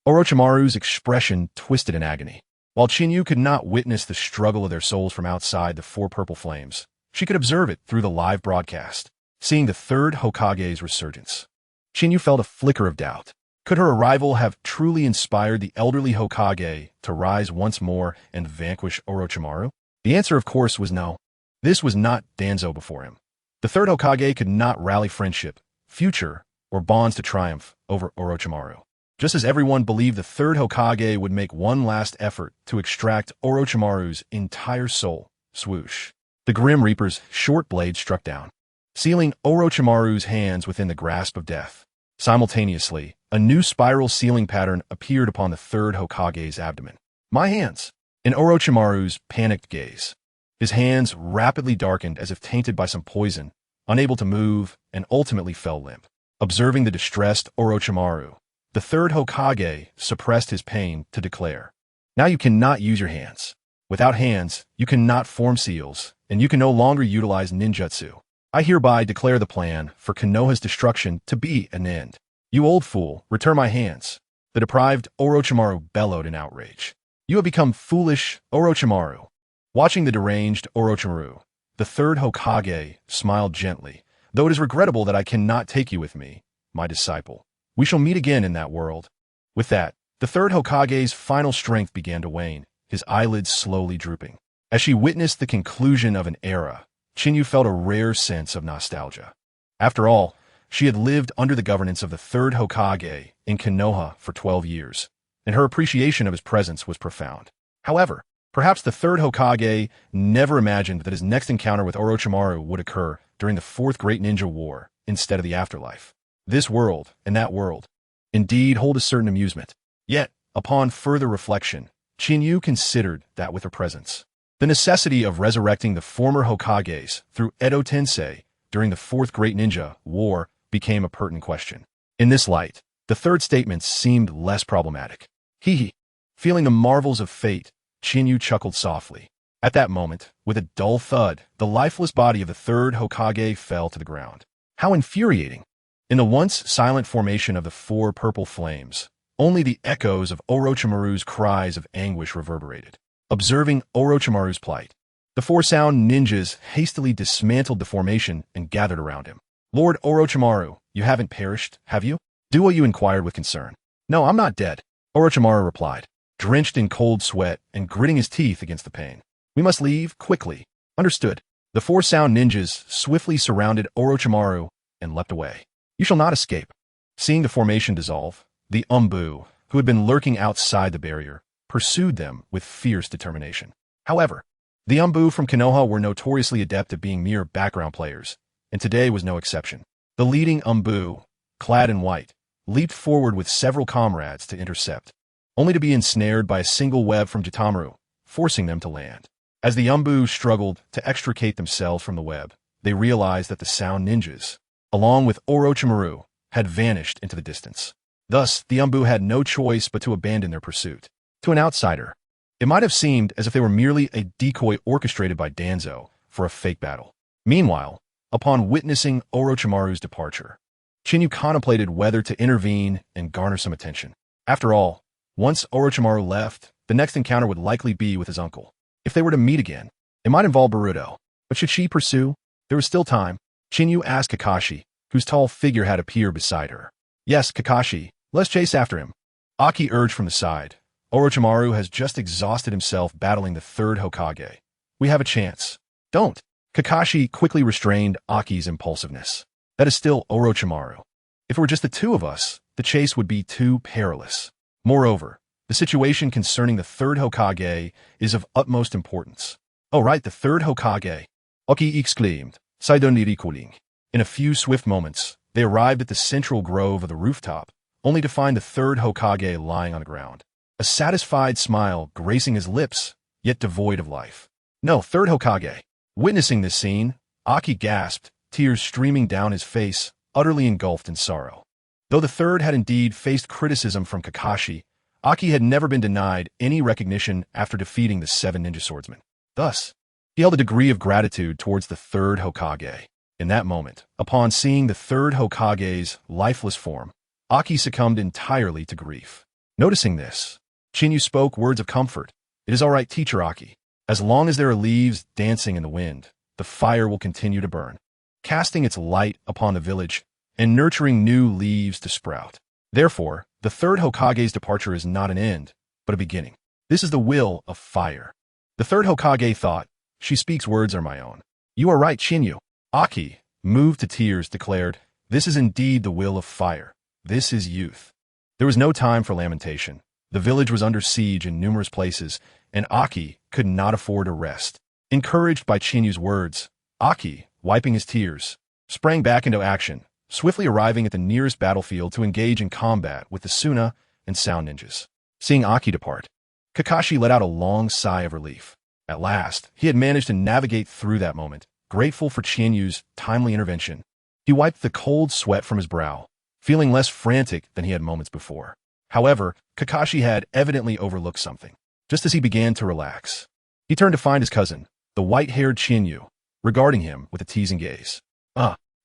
Orochimaru's expression twisted in agony. While Chinyu could not witness the struggle of their souls from outside the four purple flames, she could observe it through the live broadcast, seeing the third Hokage's resurgence. Chinyu felt a flicker of doubt. Could her arrival have truly inspired the elderly Hokage to rise once more and vanquish Orochimaru? The answer, of course, was no. This was not Danzo before him. The third Hokage could not rally friendship, future, or bonds to triumph over Orochimaru. Just as everyone believed the third Hokage would make one last effort to extract Orochimaru's entire soul, swoosh. The Grim Reaper's short blade struck down, sealing Orochimaru's hands within the grasp of death. Simultaneously, a new spiral sealing pattern appeared upon the third Hokage's abdomen. My hands! In Orochimaru's panicked gaze, his hands rapidly darkened as if tainted by some poison, unable to move, and ultimately fell limp. Observing the distressed Orochimaru, the third Hokage suppressed his pain to declare, now you cannot use your hands. Without hands, you cannot form seals, and you can no longer utilize ninjutsu. I hereby declare the plan for Konoha's destruction to be an end. You old fool, return my hands. The deprived Orochimaru bellowed in outrage. You have become foolish, Orochimaru. Watching the deranged Orochimaru, the third Hokage smiled gently, though it is regrettable that I cannot take you with me, my disciple. We shall meet again in that world. With that, the third Hokage's final strength began to wane, his eyelids slowly drooping. As she witnessed the conclusion of an era, Chinyu felt a rare sense of nostalgia. After all, she had lived under the governance of the third Hokage in Konoha for 12 years, and her appreciation of his presence was profound. However, perhaps the third Hokage never imagined that his next encounter with Orochimaru would occur during the Fourth Great Ninja War instead of the afterlife. This world and that world indeed hold a certain amusement. Yet, upon further reflection, Chinyu considered that with her presence, the necessity of resurrecting the former Hokages through Edo Tensei during the Fourth Great Ninja War became a pertinent question. In this light, the third statement seemed less problematic. Hee. Feeling the marvels of fate, Chinyu chuckled softly. At that moment, with a dull thud, the lifeless body of the third Hokage fell to the ground. How infuriating! In the once silent formation of the four purple flames, only the echoes of Orochimaru's cries of anguish reverberated. Observing Orochimaru's plight, the four sound ninjas hastily dismantled the formation and gathered around him. Lord Orochimaru, you haven't perished, have you? Duo inquired with concern. No, I'm not dead, Orochimaru replied, drenched in cold sweat and gritting his teeth against the pain. We must leave, quickly. Understood. The four sound ninjas swiftly surrounded Orochimaru and leapt away. You shall not escape. Seeing the formation dissolve, the Umbu, who had been lurking outside the barrier, pursued them with fierce determination. However, the Umbu from Konoha were notoriously adept at being mere background players, and today was no exception. The leading Umbu, clad in white, leaped forward with several comrades to intercept, only to be ensnared by a single web from Jitamaru, forcing them to land. As the Umbu struggled to extricate themselves from the web, they realized that the sound ninjas, along with Orochimaru, had vanished into the distance. Thus, the Umbu had no choice but to abandon their pursuit. To an outsider, it might have seemed as if they were merely a decoy orchestrated by Danzo for a fake battle. Meanwhile, upon witnessing Orochimaru's departure, Chinyu contemplated whether to intervene and garner some attention. After all, once Orochimaru left, the next encounter would likely be with his uncle. If they were to meet again, it might involve Boruto. But should she pursue? There was still time. Chinyu asked Kakashi, whose tall figure had appeared beside her. Yes, Kakashi, let's chase after him. Aki urged from the side. Orochimaru has just exhausted himself battling the third Hokage. We have a chance. Don't. Kakashi quickly restrained Aki's impulsiveness. That is still Orochimaru. If it were just the two of us, the chase would be too perilous. Moreover, the situation concerning the third Hokage is of utmost importance. Oh right, the third Hokage. Aki exclaimed, Saidoniri cooling. In a few swift moments, they arrived at the central grove of the rooftop, only to find the third Hokage lying on the ground. A satisfied smile gracing his lips, yet devoid of life. No, third Hokage. Witnessing this scene, Aki gasped, tears streaming down his face, utterly engulfed in sorrow. Though the third had indeed faced criticism from Kakashi, Aki had never been denied any recognition after defeating the 7 ninja swordsmen. Thus, he held a degree of gratitude towards the third Hokage. In that moment, upon seeing the third Hokage's lifeless form, Aki succumbed entirely to grief. Noticing this, Chinyu spoke words of comfort. It is all right, teacher Aki. As long as there are leaves dancing in the wind, the fire will continue to burn, casting its light upon the village and nurturing new leaves to sprout. Therefore, the third Hokage's departure is not an end, but a beginning. This is the will of fire. The third Hokage thought, she speaks words are my own. You are right, Chinyu. Aki, moved to tears, declared, this is indeed the will of fire. This is youth. There was no time for lamentation. The village was under siege in numerous places, and Aki could not afford a rest. Encouraged by Chinyu's words, Aki, wiping his tears, sprang back into action, swiftly arriving at the nearest battlefield to engage in combat with the Suna and Sound ninjas. Seeing Aki depart, Kakashi let out a long sigh of relief. At last, he had managed to navigate through that moment, grateful for Chinyu's timely intervention. He wiped the cold sweat from his brow, feeling less frantic than he had moments before. However, Kakashi had evidently overlooked something. Just as he began to relax, he turned to find his cousin, the white-haired Chinyu, regarding him with a teasing gaze.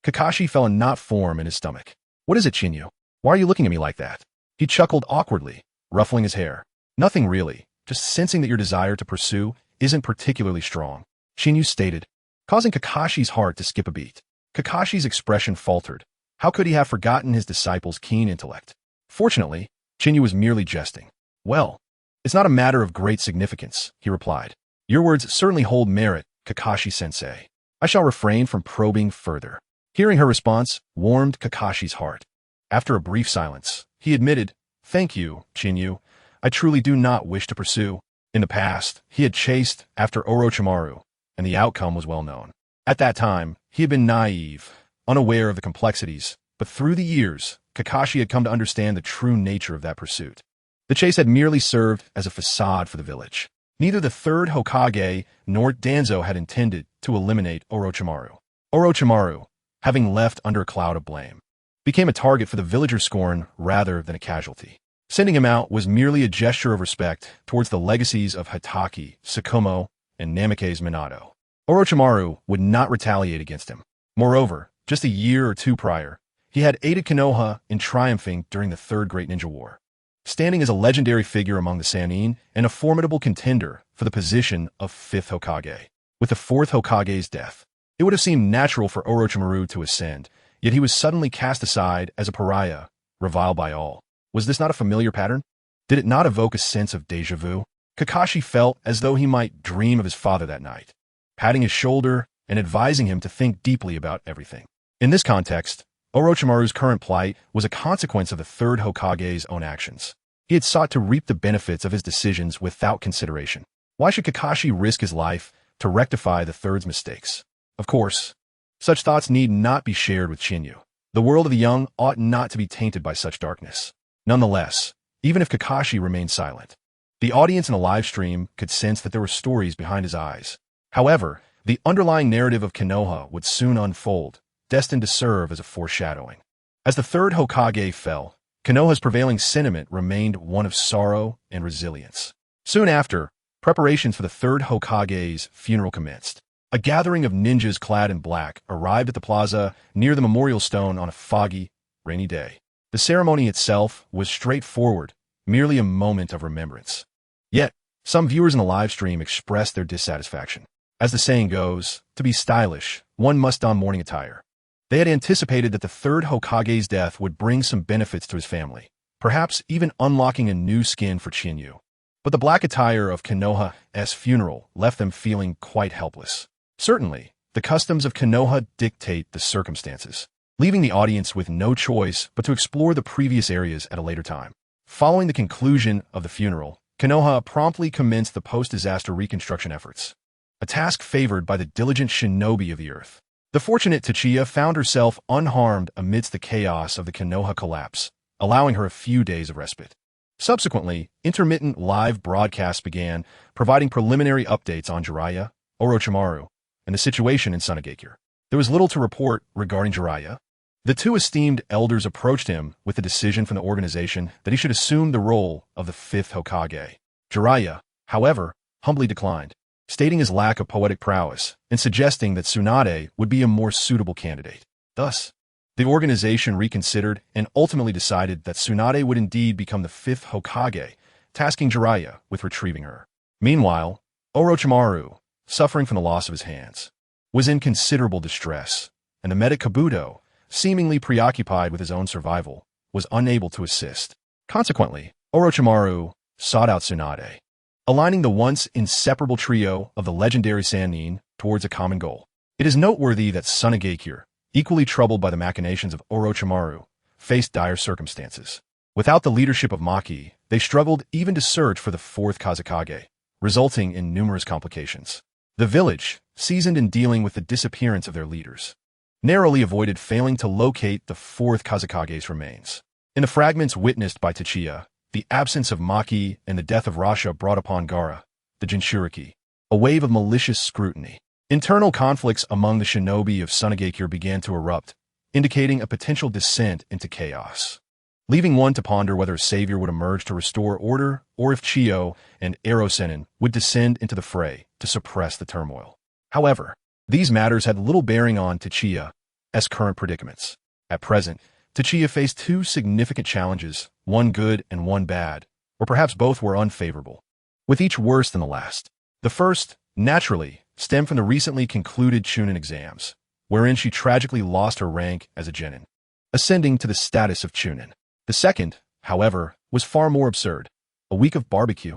Kakashi felt a knot form in his stomach. What is it, Chinyu? Why are you looking at me like that? He chuckled awkwardly, ruffling his hair. Nothing really, just sensing that your desire to pursue isn't particularly strong, Chinyu stated, causing Kakashi's heart to skip a beat. Kakashi's expression faltered. How could he have forgotten his disciple's keen intellect? Fortunately, Chinyu was merely jesting. Well, it's not a matter of great significance, he replied. Your words certainly hold merit, Kakashi-sensei. I shall refrain from probing further. Hearing her response warmed Kakashi's heart. After a brief silence, he admitted, Thank you, Chinyu. I truly do not wish to pursue. In the past, he had chased after Orochimaru, and the outcome was well known. At that time, he had been naive, unaware of the complexities, but through the years, Kakashi had come to understand the true nature of that pursuit. The chase had merely served as a facade for the village. Neither the third Hokage nor Danzo had intended to eliminate Orochimaru. Orochimaru, having left under a cloud of blame, became a target for the villagers' scorn rather than a casualty. Sending him out was merely a gesture of respect towards the legacies of Hatake, Tsukumo, and Namikaze Minato. Orochimaru would not retaliate against him. Moreover, just a year or two prior, he had aided Konoha in triumphing during the Third Great Ninja War, standing as a legendary figure among the Sannin and a formidable contender for the position of 5th Hokage. With the 4th Hokage's death, it would have seemed natural for Orochimaru to ascend, Yet he was suddenly cast aside as a pariah, reviled by all. Was this not a familiar pattern? Did it not evoke a sense of déjà vu? Kakashi felt as though he might dream of his father that night, patting his shoulder and advising him to think deeply about everything. In this context, Orochimaru's current plight was a consequence of the third Hokage's own actions. He had sought to reap the benefits of his decisions without consideration. Why should Kakashi risk his life to rectify the third's mistakes? Of course, such thoughts need not be shared with Shinyu. The world of the young ought not to be tainted by such darkness. Nonetheless, even if Kakashi remained silent, the audience in the live stream could sense that there were stories behind his eyes. However, the underlying narrative of Konoha would soon unfold, destined to serve as a foreshadowing. As the third Hokage fell, Konoha's prevailing sentiment remained one of sorrow and resilience. Soon after, preparations for the third Hokage's funeral commenced. A gathering of ninjas clad in black arrived at the plaza near the memorial stone on a foggy, rainy day. The ceremony itself was straightforward, merely a moment of remembrance. Yet, some viewers in the live stream expressed their dissatisfaction. As the saying goes, to be stylish, one must don mourning attire. They had anticipated that the third Hokage's death would bring some benefits to his family, perhaps even unlocking a new skin for Shinyu. But the black attire of Konoha's funeral left them feeling quite helpless. Certainly, the customs of Konoha dictate the circumstances, leaving the audience with no choice but to explore the previous areas at a later time. Following the conclusion of the funeral, Konoha promptly commenced the post-disaster reconstruction efforts, a task favored by the diligent shinobi of the earth. The fortunate Tachia found herself unharmed amidst the chaos of the Konoha collapse, allowing her a few days of respite. Subsequently, intermittent live broadcasts began, providing preliminary updates on Jiraiya, Orochimaru, and the situation in Sunagakure. There was little to report regarding Jiraiya. The two esteemed elders approached him with the decision from the organization that he should assume the role of the fifth Hokage. Jiraiya, however, humbly declined, stating his lack of poetic prowess and suggesting that Tsunade would be a more suitable candidate. Thus, the organization reconsidered and ultimately decided that Tsunade would indeed become the fifth Hokage, tasking Jiraiya with retrieving her. Meanwhile, Orochimaru, suffering from the loss of his hands, was in considerable distress, and the medic Kabuto, seemingly preoccupied with his own survival, was unable to assist. Consequently, Orochimaru sought out Tsunade, aligning the once inseparable trio of the legendary Sannin towards a common goal. It is noteworthy that Sunagakure, equally troubled by the machinations of Orochimaru, faced dire circumstances. Without the leadership of Maki, they struggled even to search for the fourth Kazekage, resulting in numerous complications. The village, seasoned in dealing with the disappearance of their leaders, narrowly avoided failing to locate the fourth Kazekage's remains. In the fragments witnessed by Tachia, the absence of Maki and the death of Rasha brought upon Gaara, the Jinchuriki, a wave of malicious scrutiny. Internal conflicts among the shinobi of Sunagakure began to erupt, indicating a potential descent into chaos, leaving one to ponder whether a savior would emerge to restore order or if Chiyo and Erosenin would descend into the fray to suppress the turmoil. However, these matters had little bearing on Tachia's current predicaments. At present, Tachia faced two significant challenges, one good and one bad, or perhaps both were unfavorable, with each worse than the last. The first, naturally, stemmed from the recently concluded Chunin exams, wherein she tragically lost her rank as a genin, ascending to the status of Chunin. The second, however, was far more absurd, a week of barbecue.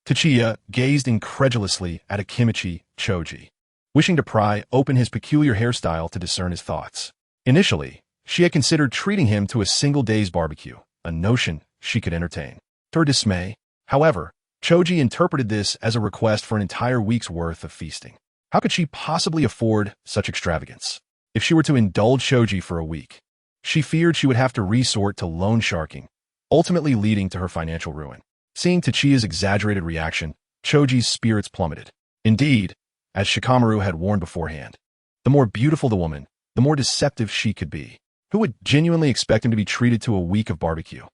Tachia gazed incredulously at Akimichi Choji, wishing to pry open his peculiar hairstyle to discern his thoughts. Initially, she had considered treating him to a single day's barbecue, a notion she could entertain. To her dismay, however, Choji interpreted this as a request for an entire week's worth of feasting. How could she possibly afford such extravagance? If she were to indulge Choji for a week, she feared she would have to resort to loan sharking, ultimately leading to her financial ruin. Seeing Tachia's exaggerated reaction, Choji's spirits plummeted. Indeed, as Shikamaru had warned beforehand, the more beautiful the woman, the more deceptive she could be. Who would genuinely expect him to be treated to a week of barbecue?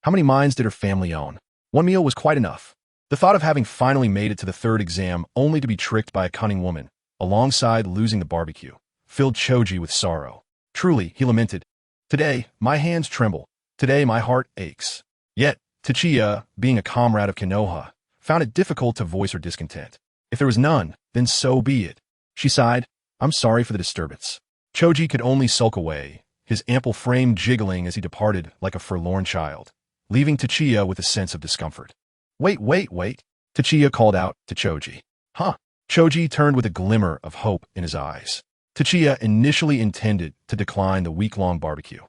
How many mines did her family own? One meal was quite enough. The thought of having finally made it to the third exam only to be tricked by a cunning woman, alongside losing the barbecue, filled Choji with sorrow. Truly, he lamented, "Today, my hands tremble. Today, my heart aches." Yet, Tachia, being a comrade of Konoha, found it difficult to voice her discontent. If there was none, then so be it. She sighed, "I'm sorry for the disturbance." Choji could only sulk away, his ample frame jiggling as he departed like a forlorn child, leaving TempleChiu with a sense of discomfort. Wait, wait, wait, TempleChiu called out to Choji. Huh? Choji turned with a glimmer of hope in his eyes. TempleChiu initially intended to decline the week-long barbecue,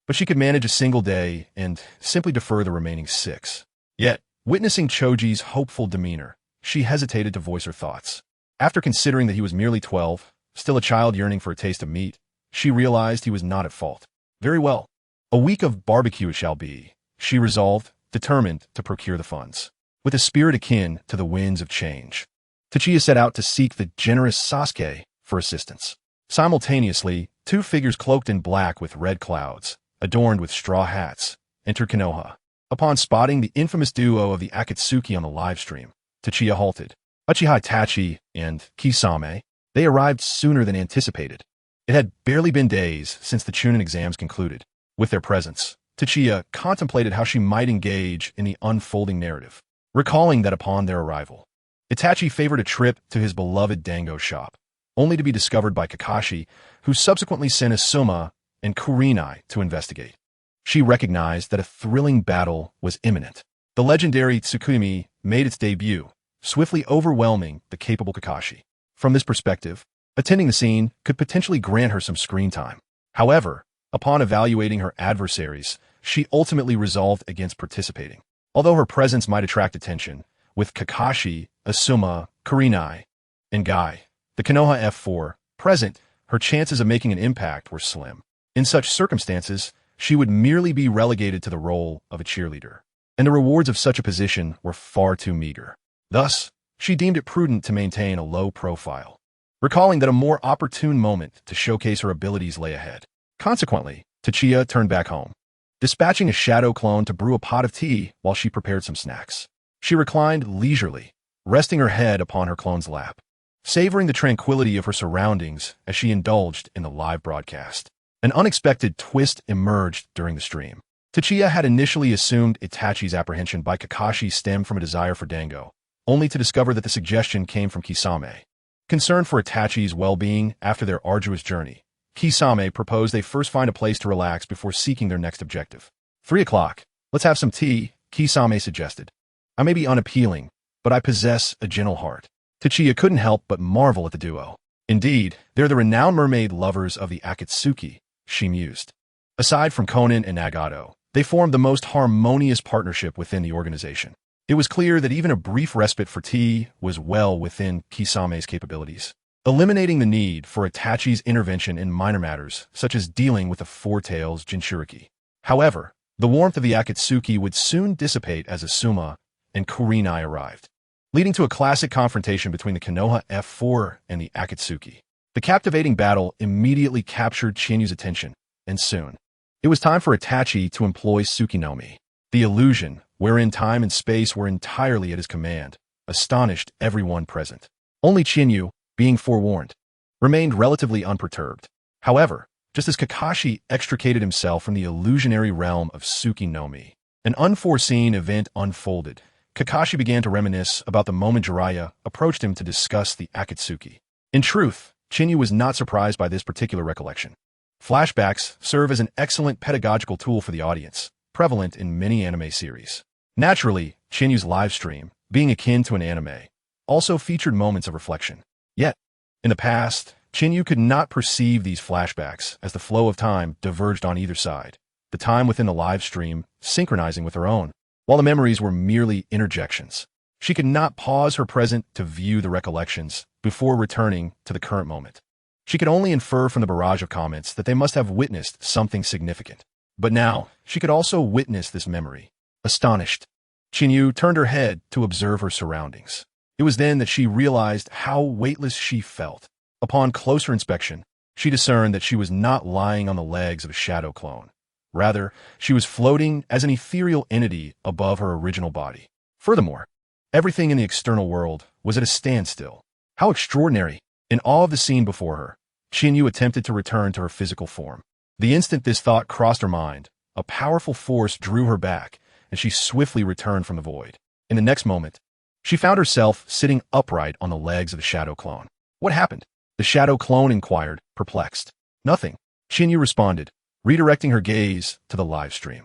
but she could manage a single day and simply defer the remaining 6. Yet, witnessing Choji's hopeful demeanor, she hesitated to voice her thoughts. After considering that he was merely 12, still a child yearning for a taste of meat, she realized he was not at fault. Very well. A week of barbecue it shall be, she resolved, determined to procure the funds. With a spirit akin to the winds of change, TempleChiu set out to seek the generous Sasuke for assistance. Simultaneously, 2 figures cloaked in black with red clouds, adorned with straw hats, entered Konoha. Upon spotting the infamous duo of the Akatsuki on the livestream, TempleChiu halted. Uchiha Itachi and Kisame, they arrived sooner than anticipated. It had barely been days since the Chunin exams concluded. With their presence, TempleChiu contemplated how she might engage in the unfolding narrative, recalling that upon their arrival, Itachi favored a trip to his beloved dango shop, only to be discovered by Kakashi, who subsequently sent Asuma and Kurenai to investigate. She recognized that a thrilling battle was imminent. The legendary Tsukumi made its debut, swiftly overwhelming the capable Kakashi. From this perspective, attending the scene could potentially grant her some screen time. However, upon evaluating her adversaries, she ultimately resolved against participating. Although her presence might attract attention, with Kakashi, Asuma, Kurenai, and Guy, the Konoha F4, present, her chances of making an impact were slim. In such circumstances, she would merely be relegated to the role of a cheerleader, and the rewards of such a position were far too meager. Thus, she deemed it prudent to maintain a low profile, recalling that a more opportune moment to showcase her abilities lay ahead. Consequently, TempleChiu turned back home, dispatching a shadow clone to brew a pot of tea while she prepared some snacks. She reclined leisurely, resting her head upon her clone's lap, savoring the tranquility of her surroundings as she indulged in the live broadcast. An unexpected twist emerged during the stream. TempleChiu had initially assumed Itachi's apprehension by Kakashi stemmed from a desire for dango, only to discover that the suggestion came from Kisame. Concerned for Itachi's well-being after their arduous journey, Kisame proposed they first find a place to relax before seeking their next objective. 3 o'clock. Let's have some tea, Kisame suggested. I may be unappealing, but I possess a gentle heart. TempleChiu couldn't help but marvel at the duo. Indeed, they're the renowned mermaid lovers of the Akatsuki, she mused. Aside from Konan and Nagato, they formed the most harmonious partnership within the organization. It was clear that even a brief respite for tea was well within Kisame's capabilities, eliminating the need for Itachi's intervention in minor matters, such as dealing with the Four Tails Jinchuriki. However, the warmth of the Akatsuki would soon dissipate as Asuma and Kurenai arrived, leading to a classic confrontation between the Konoha F4 and the Akatsuki. The captivating battle immediately captured Chinyu's attention, and soon, it was time for Itachi to employ Tsukinomi. The illusion, wherein time and space were entirely at his command, astonished everyone present. Only Chinyu, being forewarned, remained relatively unperturbed. However, just as Kakashi extricated himself from the illusionary realm of Tsukinomi, an unforeseen event unfolded. Kakashi began to reminisce about the moment Jiraiya approached him to discuss the Akatsuki. In truth, Chinyu was not surprised by this particular recollection. Flashbacks serve as an excellent pedagogical tool for the audience, prevalent in many anime series. Naturally, Chinyu's livestream, being akin to an anime, also featured moments of reflection. Yet, in the past, Chinyu could not perceive these flashbacks as the flow of time diverged on either side, the time within the livestream synchronizing with her own, while the memories were merely interjections. She could not pause her present to view the recollections before returning to the current moment. She could only infer from the barrage of comments that they must have witnessed something significant. But now, she could also witness this memory. Astonished, Chinyu turned her head to observe her surroundings. It was then that she realized how weightless she felt. Upon closer inspection, she discerned that she was not lying on the legs of a shadow clone. Rather, she was floating as an ethereal entity above her original body. Furthermore, everything in the external world was at a standstill. How extraordinary! In awe of the scene before her, Chinyu attempted to return to her physical form. The instant this thought crossed her mind, a powerful force drew her back, and she swiftly returned from the void. In the next moment, she found herself sitting upright on the legs of the shadow clone. What happened? The shadow clone inquired, perplexed. Nothing, Chinyu responded, redirecting her gaze to the live stream.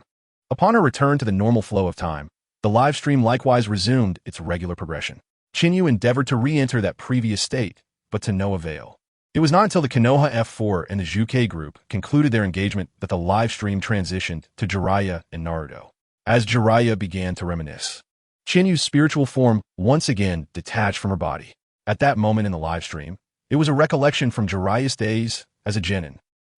Upon her return to the normal flow of time, the live stream likewise resumed its regular progression. Chinyu endeavored to re-enter that previous state, but to no avail. It was not until the Konoha F4 and the Juke group concluded their engagement that the live stream transitioned to Jiraiya and Naruto. As Jiraiya began to reminisce, Chinyu's spiritual form once again detached from her body. At that moment in the live stream, it was a recollection from Jiraiya's days as a genin.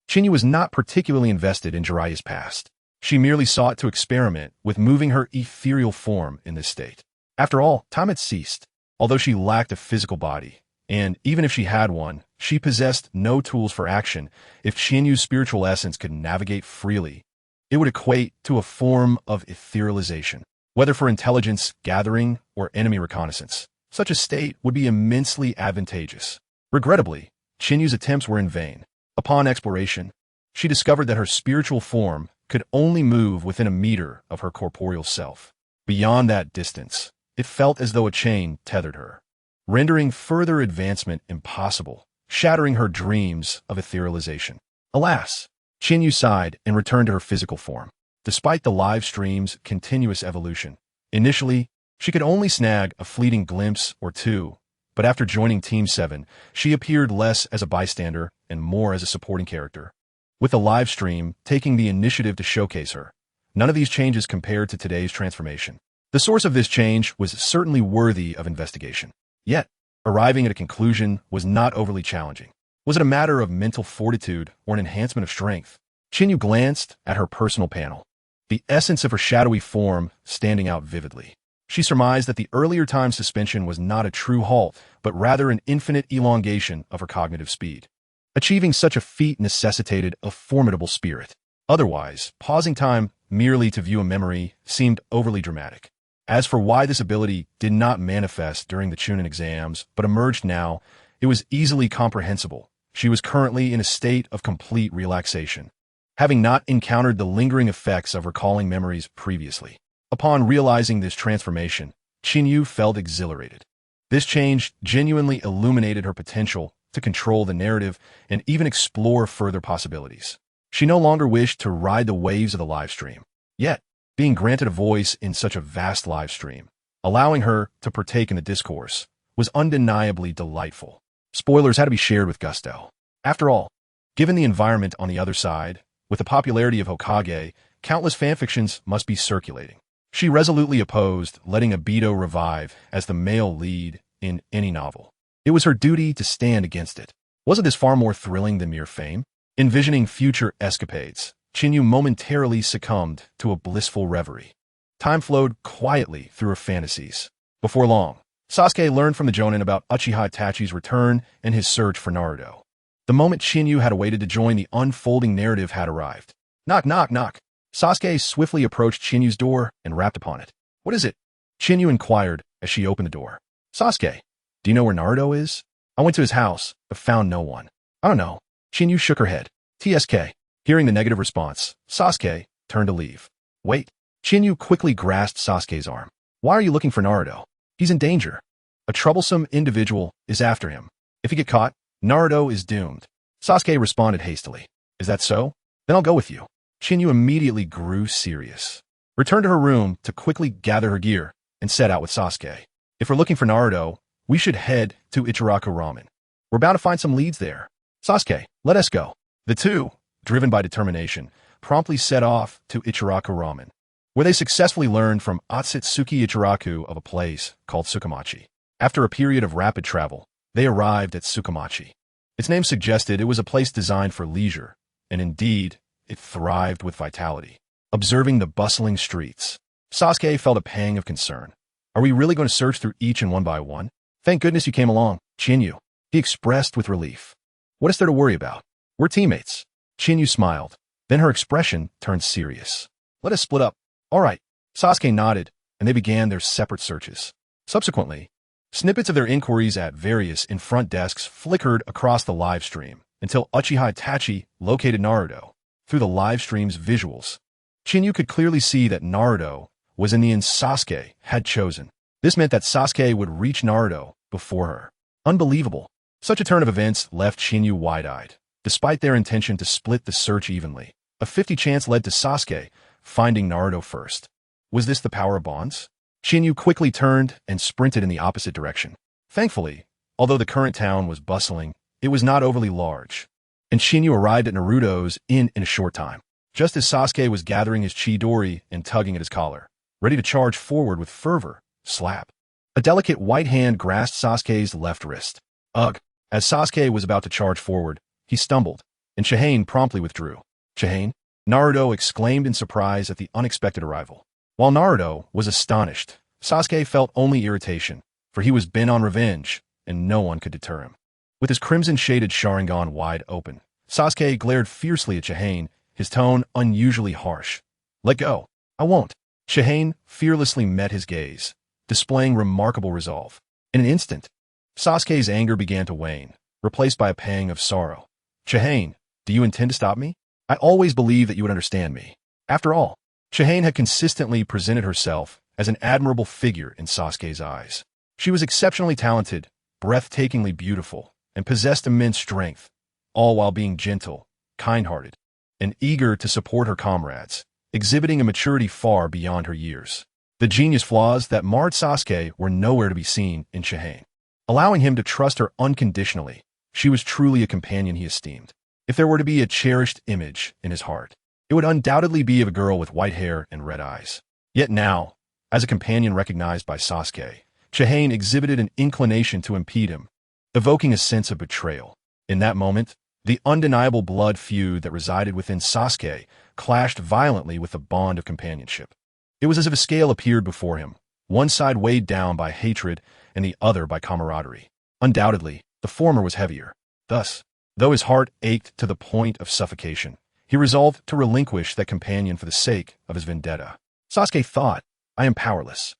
Chinyu was not particularly invested in Jiraiya's past. She merely sought to experiment with moving her ethereal form in this state. After all, time had ceased. Although she lacked a physical body, and even if she had one, she possessed no tools for action. If Chinyu's spiritual essence could navigate freely, it would equate to a form of etherealization. Whether for intelligence gathering or enemy reconnaissance, such a state would be immensely advantageous. Regrettably, Chinyu's attempts were in vain. Upon exploration, she discovered that her spiritual form could only move within a meter of her corporeal self. Beyond that distance, it felt as though a chain tethered her, rendering further advancement impossible, shattering her dreams of etherealization. Alas, Chinyu sighed and returned to her physical form. Despite the live stream's continuous evolution, initially, she could only snag a fleeting glimpse or two, but after joining Team 7, she appeared less as a bystander and more as a supporting character. With the live stream taking the initiative to showcase her, none of these changes compared to today's transformation. The source of this change was certainly worthy of investigation. Yet, arriving at a conclusion was not overly challenging. Was it a matter of mental fortitude or an enhancement of strength? Chinyu glanced at her personal panel, the essence of her shadowy form standing out vividly. She surmised that the earlier time suspension was not a true halt, but rather an infinite elongation of her cognitive speed. Achieving such a feat necessitated a formidable spirit. Otherwise, pausing time merely to view a memory seemed overly dramatic. As for why this ability did not manifest during the Chunin exams, but emerged now, it was easily comprehensible. She was currently in a state of complete relaxation, having not encountered the lingering effects of recalling memories previously. Upon realizing this transformation, Chinyu felt exhilarated. This change genuinely illuminated her potential to control the narrative and even explore further possibilities. She no longer wished to ride the waves of the live stream. Yet, being granted a voice in such a vast live stream, allowing her to partake in the discourse, was undeniably delightful. Spoilers had to be shared with gusto. After all, given the environment on the other side, with the popularity of Hokage, countless fanfictions must be circulating. She resolutely opposed letting Obito revive as the male lead in any novel. It was her duty to stand against it. Wasn't this far more thrilling than mere fame? Envisioning future escapades, Chinyu momentarily succumbed to a blissful reverie. Time flowed quietly through her fantasies. Before long, Sasuke learned from the Jonin about Uchiha Itachi's return and his search for Naruto. The moment Chinyu had awaited to join the unfolding narrative had arrived. Knock, knock, knock. Sasuke swiftly approached Chinyu's door and rapped upon it. What is it? Chinyu inquired as she opened the door. Sasuke, do you know where Naruto is? I went to his house, but found no one. I don't know. Chinyu shook her head. TSK. Hearing the negative response, Sasuke turned to leave. Wait. Chinyu quickly grasped Sasuke's arm. Why are you looking for Naruto? He's in danger. A troublesome individual is after him. If he get caught, Naruto is doomed. Sasuke responded hastily. Is that so? Then I'll go with you. Chinyu immediately grew serious. Returned to her room to quickly gather her gear and set out with Sasuke. If we're looking for Naruto, we should head to Ichiraku Ramen. We're bound to find some leads there. Sasuke, let us go. The two, driven by determination, promptly set off to Ichiraku Ramen, where they successfully learned from Otsutsuki Ichiraku of a place called Sukamachi. After a period of rapid travel, they arrived at Sukamachi. Its name suggested it was a place designed for leisure, and indeed, it thrived with vitality. Observing the bustling streets, Sasuke felt a pang of concern. Are we really going to search through each and one by one? Thank goodness you came along, Chinyu. He expressed with relief. What is there to worry about? We're teammates. Chinyu smiled. Then her expression turned serious. Let us split up. All right. Sasuke nodded, and they began their separate searches. Subsequently, snippets of their inquiries at various in-front desks flickered across the live stream until Uchiha Itachi located Naruto. Through the live stream's visuals, Chinyu could clearly see that Naruto was in the inn Sasuke had chosen. This meant that Sasuke would reach Naruto before her. Unbelievable. Such a turn of events left Chinyu wide-eyed. Despite their intention to split the search evenly, A 50 chance led to Sasuke finding Naruto first. Was this the power of bonds? Shinyu quickly turned and sprinted in the opposite direction. Thankfully, although the current town was bustling, it was not overly large, and Shinyu arrived at Naruto's in a short time. Just as Sasuke was gathering his Chidori and tugging at his collar, ready to charge forward with fervor, slap. A delicate white hand grasped Sasuke's left wrist. Ugh! As Sasuke was about to charge forward, he stumbled, and Chihane promptly withdrew. Chihane? Naruto exclaimed in surprise at the unexpected arrival. While Naruto was astonished, Sasuke felt only irritation, for he was bent on revenge, and no one could deter him. With his crimson-shaded Sharingan wide open, Sasuke glared fiercely at Chihane, his tone unusually harsh. Let go. I won't. Chihane fearlessly met his gaze, displaying remarkable resolve. In an instant, Sasuke's anger began to wane, replaced by a pang of sorrow. Chihane, do you intend to stop me? I always believed that you would understand me. After all, Chihane had consistently presented herself as an admirable figure in Sasuke's eyes. She was exceptionally talented, breathtakingly beautiful, and possessed immense strength, all while being gentle, kind-hearted, and eager to support her comrades, exhibiting a maturity far beyond her years. The genius flaws that marred Sasuke were nowhere to be seen in Chihane. Allowing him to trust her unconditionally, she was truly a companion he esteemed. If there were to be a cherished image in his heart, it would undoubtedly be of a girl with white hair and red eyes. Yet now, as a companion recognized by Sasuke, Chihane exhibited an inclination to impede him, evoking a sense of betrayal. In that moment, the undeniable blood feud that resided within Sasuke clashed violently with the bond of companionship. It was as if a scale appeared before him, one side weighed down by hatred and the other by camaraderie. Undoubtedly, the former was heavier. Thus, though his heart ached to the point of suffocation, he resolved to relinquish that companion for the sake of his vendetta. Sasuke thought, I am powerless.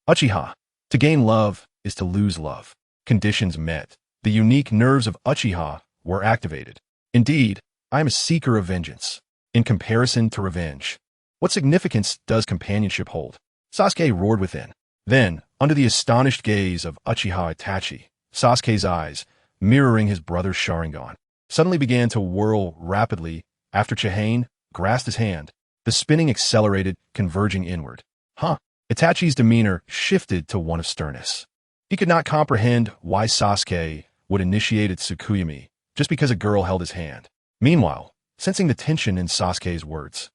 Uchiha. To gain love is to lose love. Conditions met. The unique nerves of Uchiha were activated. Indeed, I am a seeker of vengeance. In comparison to revenge, what significance does companionship hold? Sasuke roared within. Then, under the astonished gaze of Uchiha Itachi, Sasuke's eyes, mirroring his brother's Sharingan, suddenly began to whirl rapidly after Chihane grasped his hand. The spinning accelerated, converging inward. Itachi's demeanor shifted to one of sternness. He could not comprehend why Sasuke would initiate its Tsukuyomi just because a girl held his hand. Meanwhile, sensing the tension in Sasuke's words,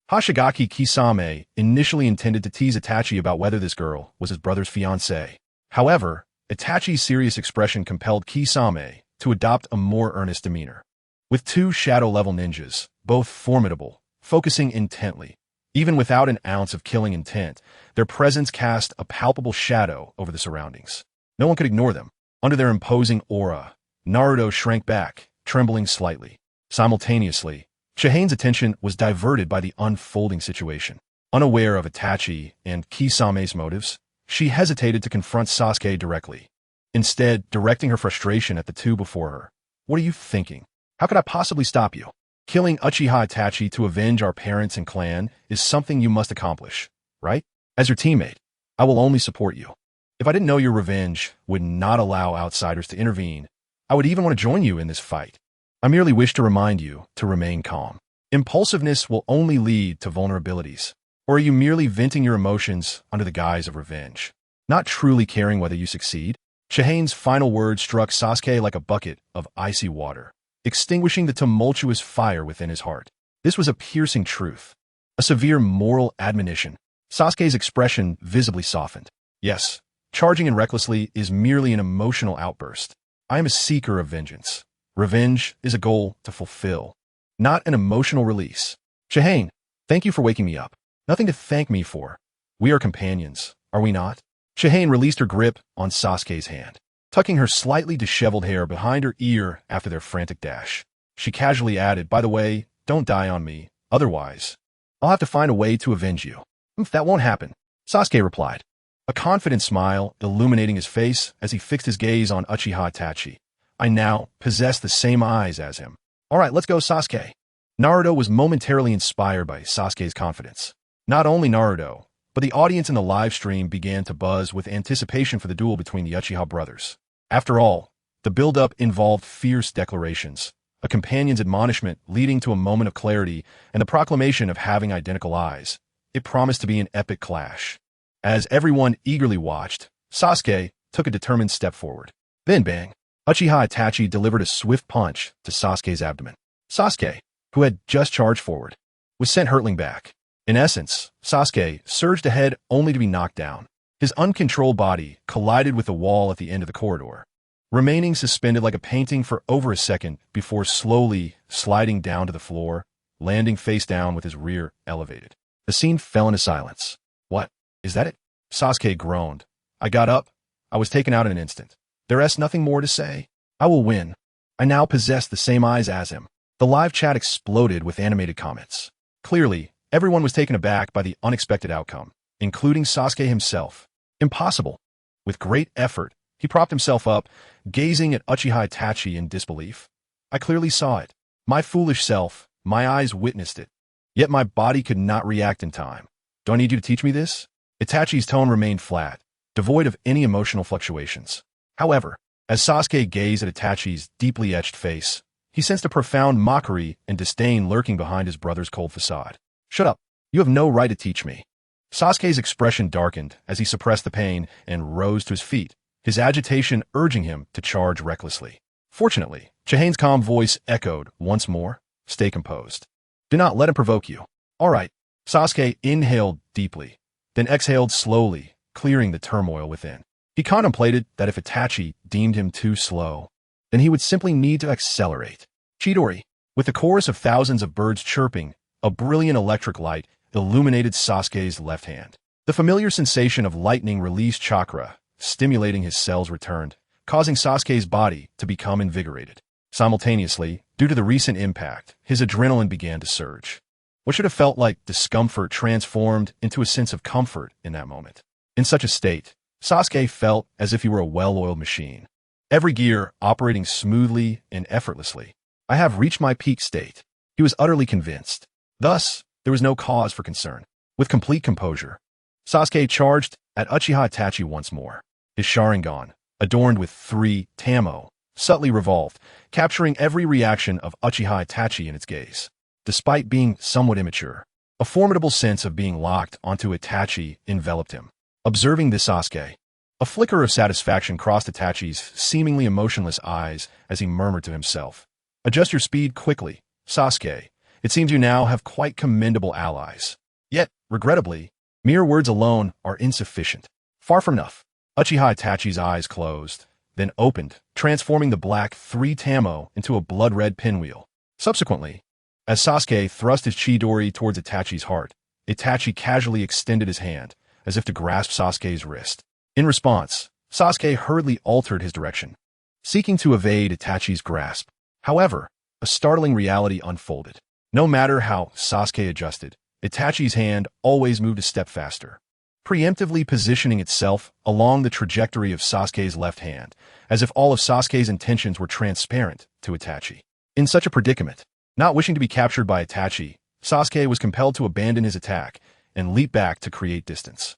Hoshigaki Kisame initially intended to tease Itachi about whether this girl was his brother's fiancée. However, Itachi's serious expression compelled Kisame to adopt a more earnest demeanor. With two shadow-level ninjas, both formidable, focusing intently, even without an ounce of killing intent, their presence cast a palpable shadow over the surroundings. No one could ignore them. Under their imposing aura, Naruto shrank back, trembling slightly. Simultaneously, Chihane's attention was diverted by the unfolding situation. Unaware of Itachi and Kisame's motives, she hesitated to confront Sasuke directly, instead directing her frustration at the two before her. What are you thinking? How could I possibly stop you? Killing Uchiha Itachi to avenge our parents and clan is something you must accomplish, right? As your teammate, I will only support you. If I didn't know your revenge would not allow outsiders to intervene, I would even want to join you in this fight. I merely wish to remind you to remain calm. Impulsiveness will only lead to vulnerabilities. Or are you merely venting your emotions under the guise of revenge, not truly caring whether you succeed? Chihane's final words struck Sasuke like a bucket of icy water, extinguishing the tumultuous fire within his heart. This was a piercing truth, a severe moral admonition. Sasuke's expression visibly softened. Yes, charging in recklessly is merely an emotional outburst. I am a seeker of vengeance. Revenge is a goal to fulfill, not an emotional release. Chihane, thank you for waking me up. Nothing to thank me for. We are companions, are we not? Chihane released her grip on Sasuke's hand, tucking her slightly disheveled hair behind her ear after their frantic dash. She casually added, by the way, don't die on me, otherwise, I'll have to find a way to avenge you. That won't happen, Sasuke replied, a confident smile illuminating his face as he fixed his gaze on Uchiha Itachi. I now possess the same eyes as him. All right, let's go, Sasuke. Naruto was momentarily inspired by Sasuke's confidence. Not only Naruto, but the audience in the live stream began to buzz with anticipation for the duel between the Uchiha brothers. After all, the build-up involved fierce declarations, a companion's admonishment leading to a moment of clarity, and the proclamation of having identical eyes. It promised to be an epic clash. As everyone eagerly watched, Sasuke took a determined step forward. Then bang! Uchiha Itachi delivered a swift punch to Sasuke's abdomen. Sasuke, who had just charged forward, was sent hurtling back. In essence, Sasuke surged ahead only to be knocked down. His uncontrolled body collided with the wall at the end of the corridor, remaining suspended like a painting for over a second before slowly sliding down to the floor, landing face down with his rear elevated. The scene fell into silence. What? Is that it? Sasuke groaned. I got up. I was taken out in an instant. There's nothing more to say. I will win. I now possess the same eyes as him. The live chat exploded with animated comments. Clearly, everyone was taken aback by the unexpected outcome, including Sasuke himself. Impossible. With great effort, he propped himself up, gazing at Uchiha Itachi in disbelief. I clearly saw it. My foolish self, my eyes witnessed it. Yet my body could not react in time. Do I need you to teach me this? Itachi's tone remained flat, devoid of any emotional fluctuations. However, as Sasuke gazed at Itachi's deeply etched face, he sensed a profound mockery and disdain lurking behind his brother's cold facade. Shut up. You have no right to teach me. Sasuke's expression darkened as he suppressed the pain and rose to his feet, his agitation urging him to charge recklessly. Fortunately, Chihane's calm voice echoed once more, stay composed. Do not let him provoke you. All right. Sasuke inhaled deeply, then exhaled slowly, clearing the turmoil within. He contemplated that if Itachi deemed him too slow, then he would simply need to accelerate. Chidori, with a chorus of thousands of birds chirping, a brilliant electric light illuminated Sasuke's left hand. The familiar sensation of lightning released chakra, stimulating his cells returned, causing Sasuke's body to become invigorated. Simultaneously, due to the recent impact, his adrenaline began to surge. What should have felt like discomfort transformed into a sense of comfort in that moment. In such a state, Sasuke felt as if he were a well-oiled machine, every gear operating smoothly and effortlessly. I have reached my peak state. He was utterly convinced. Thus, there was no cause for concern. With complete composure, Sasuke charged at Uchiha Itachi once more. His Sharingan, adorned with 3 Tamo, subtly revolved, capturing every reaction of Uchiha Itachi in its gaze. Despite being somewhat immature, a formidable sense of being locked onto Itachi enveloped him. Observing this Sasuke, a flicker of satisfaction crossed Itachi's seemingly emotionless eyes as he murmured to himself. Adjust your speed quickly, Sasuke. It seems you now have quite commendable allies. Yet, regrettably, mere words alone are insufficient. Far from enough. Uchiha Itachi's eyes closed, then opened, transforming the black 3 Tamo into a blood-red pinwheel. Subsequently, as Sasuke thrust his Chidori towards Itachi's heart, Itachi casually extended his hand, as if to grasp Sasuke's wrist. In response, Sasuke hurriedly altered his direction, seeking to evade Itachi's grasp. However, a startling reality unfolded. No matter how Sasuke adjusted, Itachi's hand always moved a step faster, preemptively positioning itself along the trajectory of Sasuke's left hand, as if all of Sasuke's intentions were transparent to Itachi. In such a predicament, not wishing to be captured by Itachi, Sasuke was compelled to abandon his attack and leap back to create distance.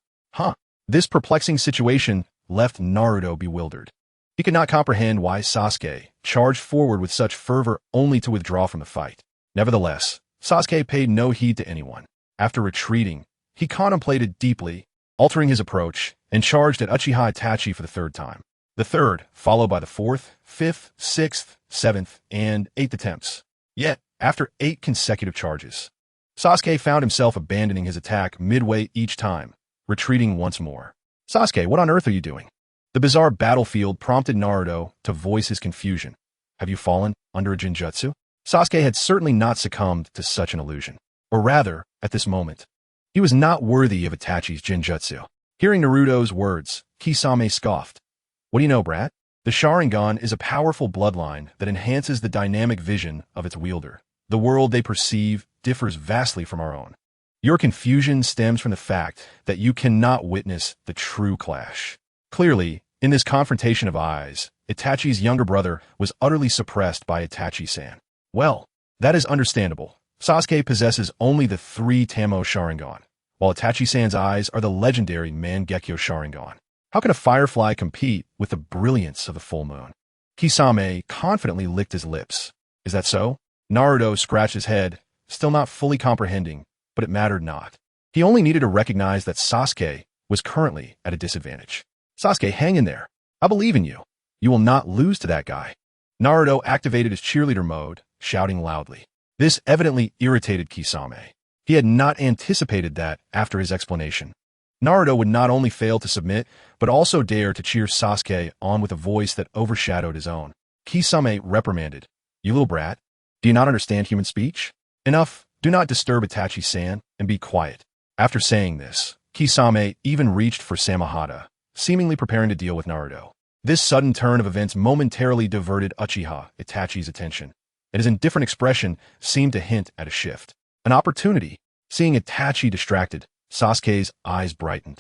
This perplexing situation left Naruto bewildered. He could not comprehend why Sasuke charged forward with such fervor only to withdraw from the fight. Nevertheless, Sasuke paid no heed to anyone. After retreating, he contemplated deeply, altering his approach, and charged at Uchiha Itachi for the 3rd time. The 3rd, followed by the 4th, 5th, 6th, 7th, and 8th attempts. Yet, after 8 consecutive charges, Sasuke found himself abandoning his attack midway each time, retreating once more. Sasuke, what on earth are you doing? The bizarre battlefield prompted Naruto to voice his confusion. Have you fallen under a genjutsu? Sasuke had certainly not succumbed to such an illusion. Or rather, at this moment, he was not worthy of Itachi's genjutsu. Hearing Naruto's words, Kisame scoffed. What do you know, brat? The Sharingan is a powerful bloodline that enhances the dynamic vision of its wielder. The world they perceive differs vastly from our own. Your confusion stems from the fact that you cannot witness the true clash. Clearly, in this confrontation of eyes, Itachi's younger brother was utterly suppressed by Itachi-san. Well, that is understandable. Sasuke possesses only the 3 Tamo Sharingan, while Itachi-san's eyes are the legendary Mangekyo Sharingan. How can a firefly compete with the brilliance of the full moon? Kisame confidently licked his lips. Is that so? Naruto scratched his head, still not fully comprehending, but it mattered not. He only needed to recognize that Sasuke was currently at a disadvantage. Sasuke, hang in there. I believe in you. You will not lose to that guy. Naruto activated his cheerleader mode, shouting loudly. This evidently irritated Kisame. He had not anticipated that after his explanation. Naruto would not only fail to submit, but also dare to cheer Sasuke on with a voice that overshadowed his own. Kisame reprimanded. You little brat. Do you not understand human speech? Enough. Do not disturb Itachi-san, and be quiet. After saying this, Kisame even reached for Samehada, seemingly preparing to deal with Naruto. This sudden turn of events momentarily diverted Uchiha Itachi's attention, and his indifferent expression seemed to hint at a shift. An opportunity. Seeing Itachi distracted, Sasuke's eyes brightened,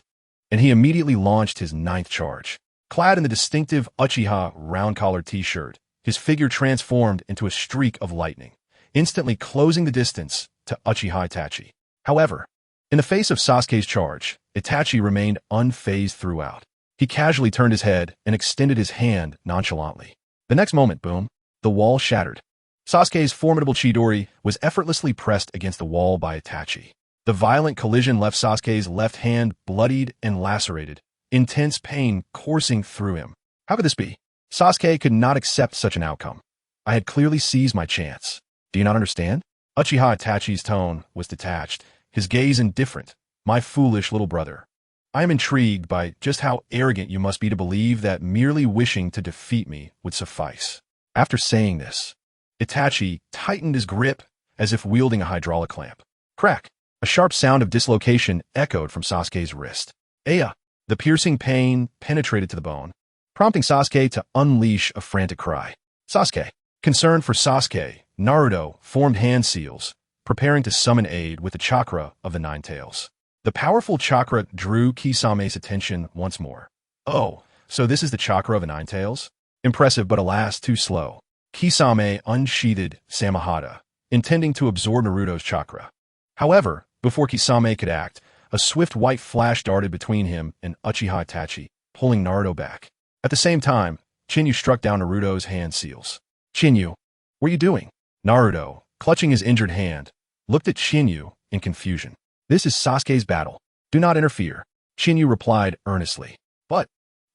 and he immediately launched his ninth charge. Clad in the distinctive Uchiha round-collared t-shirt, his figure transformed into a streak of lightning, instantly closing the distance to Uchiha Itachi. However, in the face of Sasuke's charge, Itachi remained unfazed throughout. He casually turned his head and extended his hand nonchalantly. The next moment, boom, the wall shattered. Sasuke's formidable Chidori was effortlessly pressed against the wall by Itachi. The violent collision left Sasuke's left hand bloodied and lacerated, intense pain coursing through him. How could this be? Sasuke could not accept such an outcome. I had clearly seized my chance. Do you not understand? Uchiha Itachi's tone was detached, his gaze indifferent. My foolish little brother. I am intrigued by just how arrogant you must be to believe that merely wishing to defeat me would suffice. After saying this, Itachi tightened his grip as if wielding a hydraulic clamp. Crack! A sharp sound of dislocation echoed from Sasuke's wrist. Aya! The piercing pain penetrated to the bone, prompting Sasuke to unleash a frantic cry. Sasuke! Concerned for Sasuke, Naruto formed hand seals, preparing to summon aid with the chakra of the Nine Tails. The powerful chakra drew Kisame's attention once more. Oh, so this is the chakra of the Nine Tails? Impressive, but alas, too slow. Kisame unsheathed Samehada, intending to absorb Naruto's chakra. However, before Kisame could act, a swift white flash darted between him and Uchiha Itachi, pulling Naruto back. At the same time, Chinyu struck down Naruto's hand seals. Chinyu, what are you doing? Naruto, clutching his injured hand, looked at Chinyu in confusion. This is Sasuke's battle. Do not interfere, Chinyu replied earnestly. But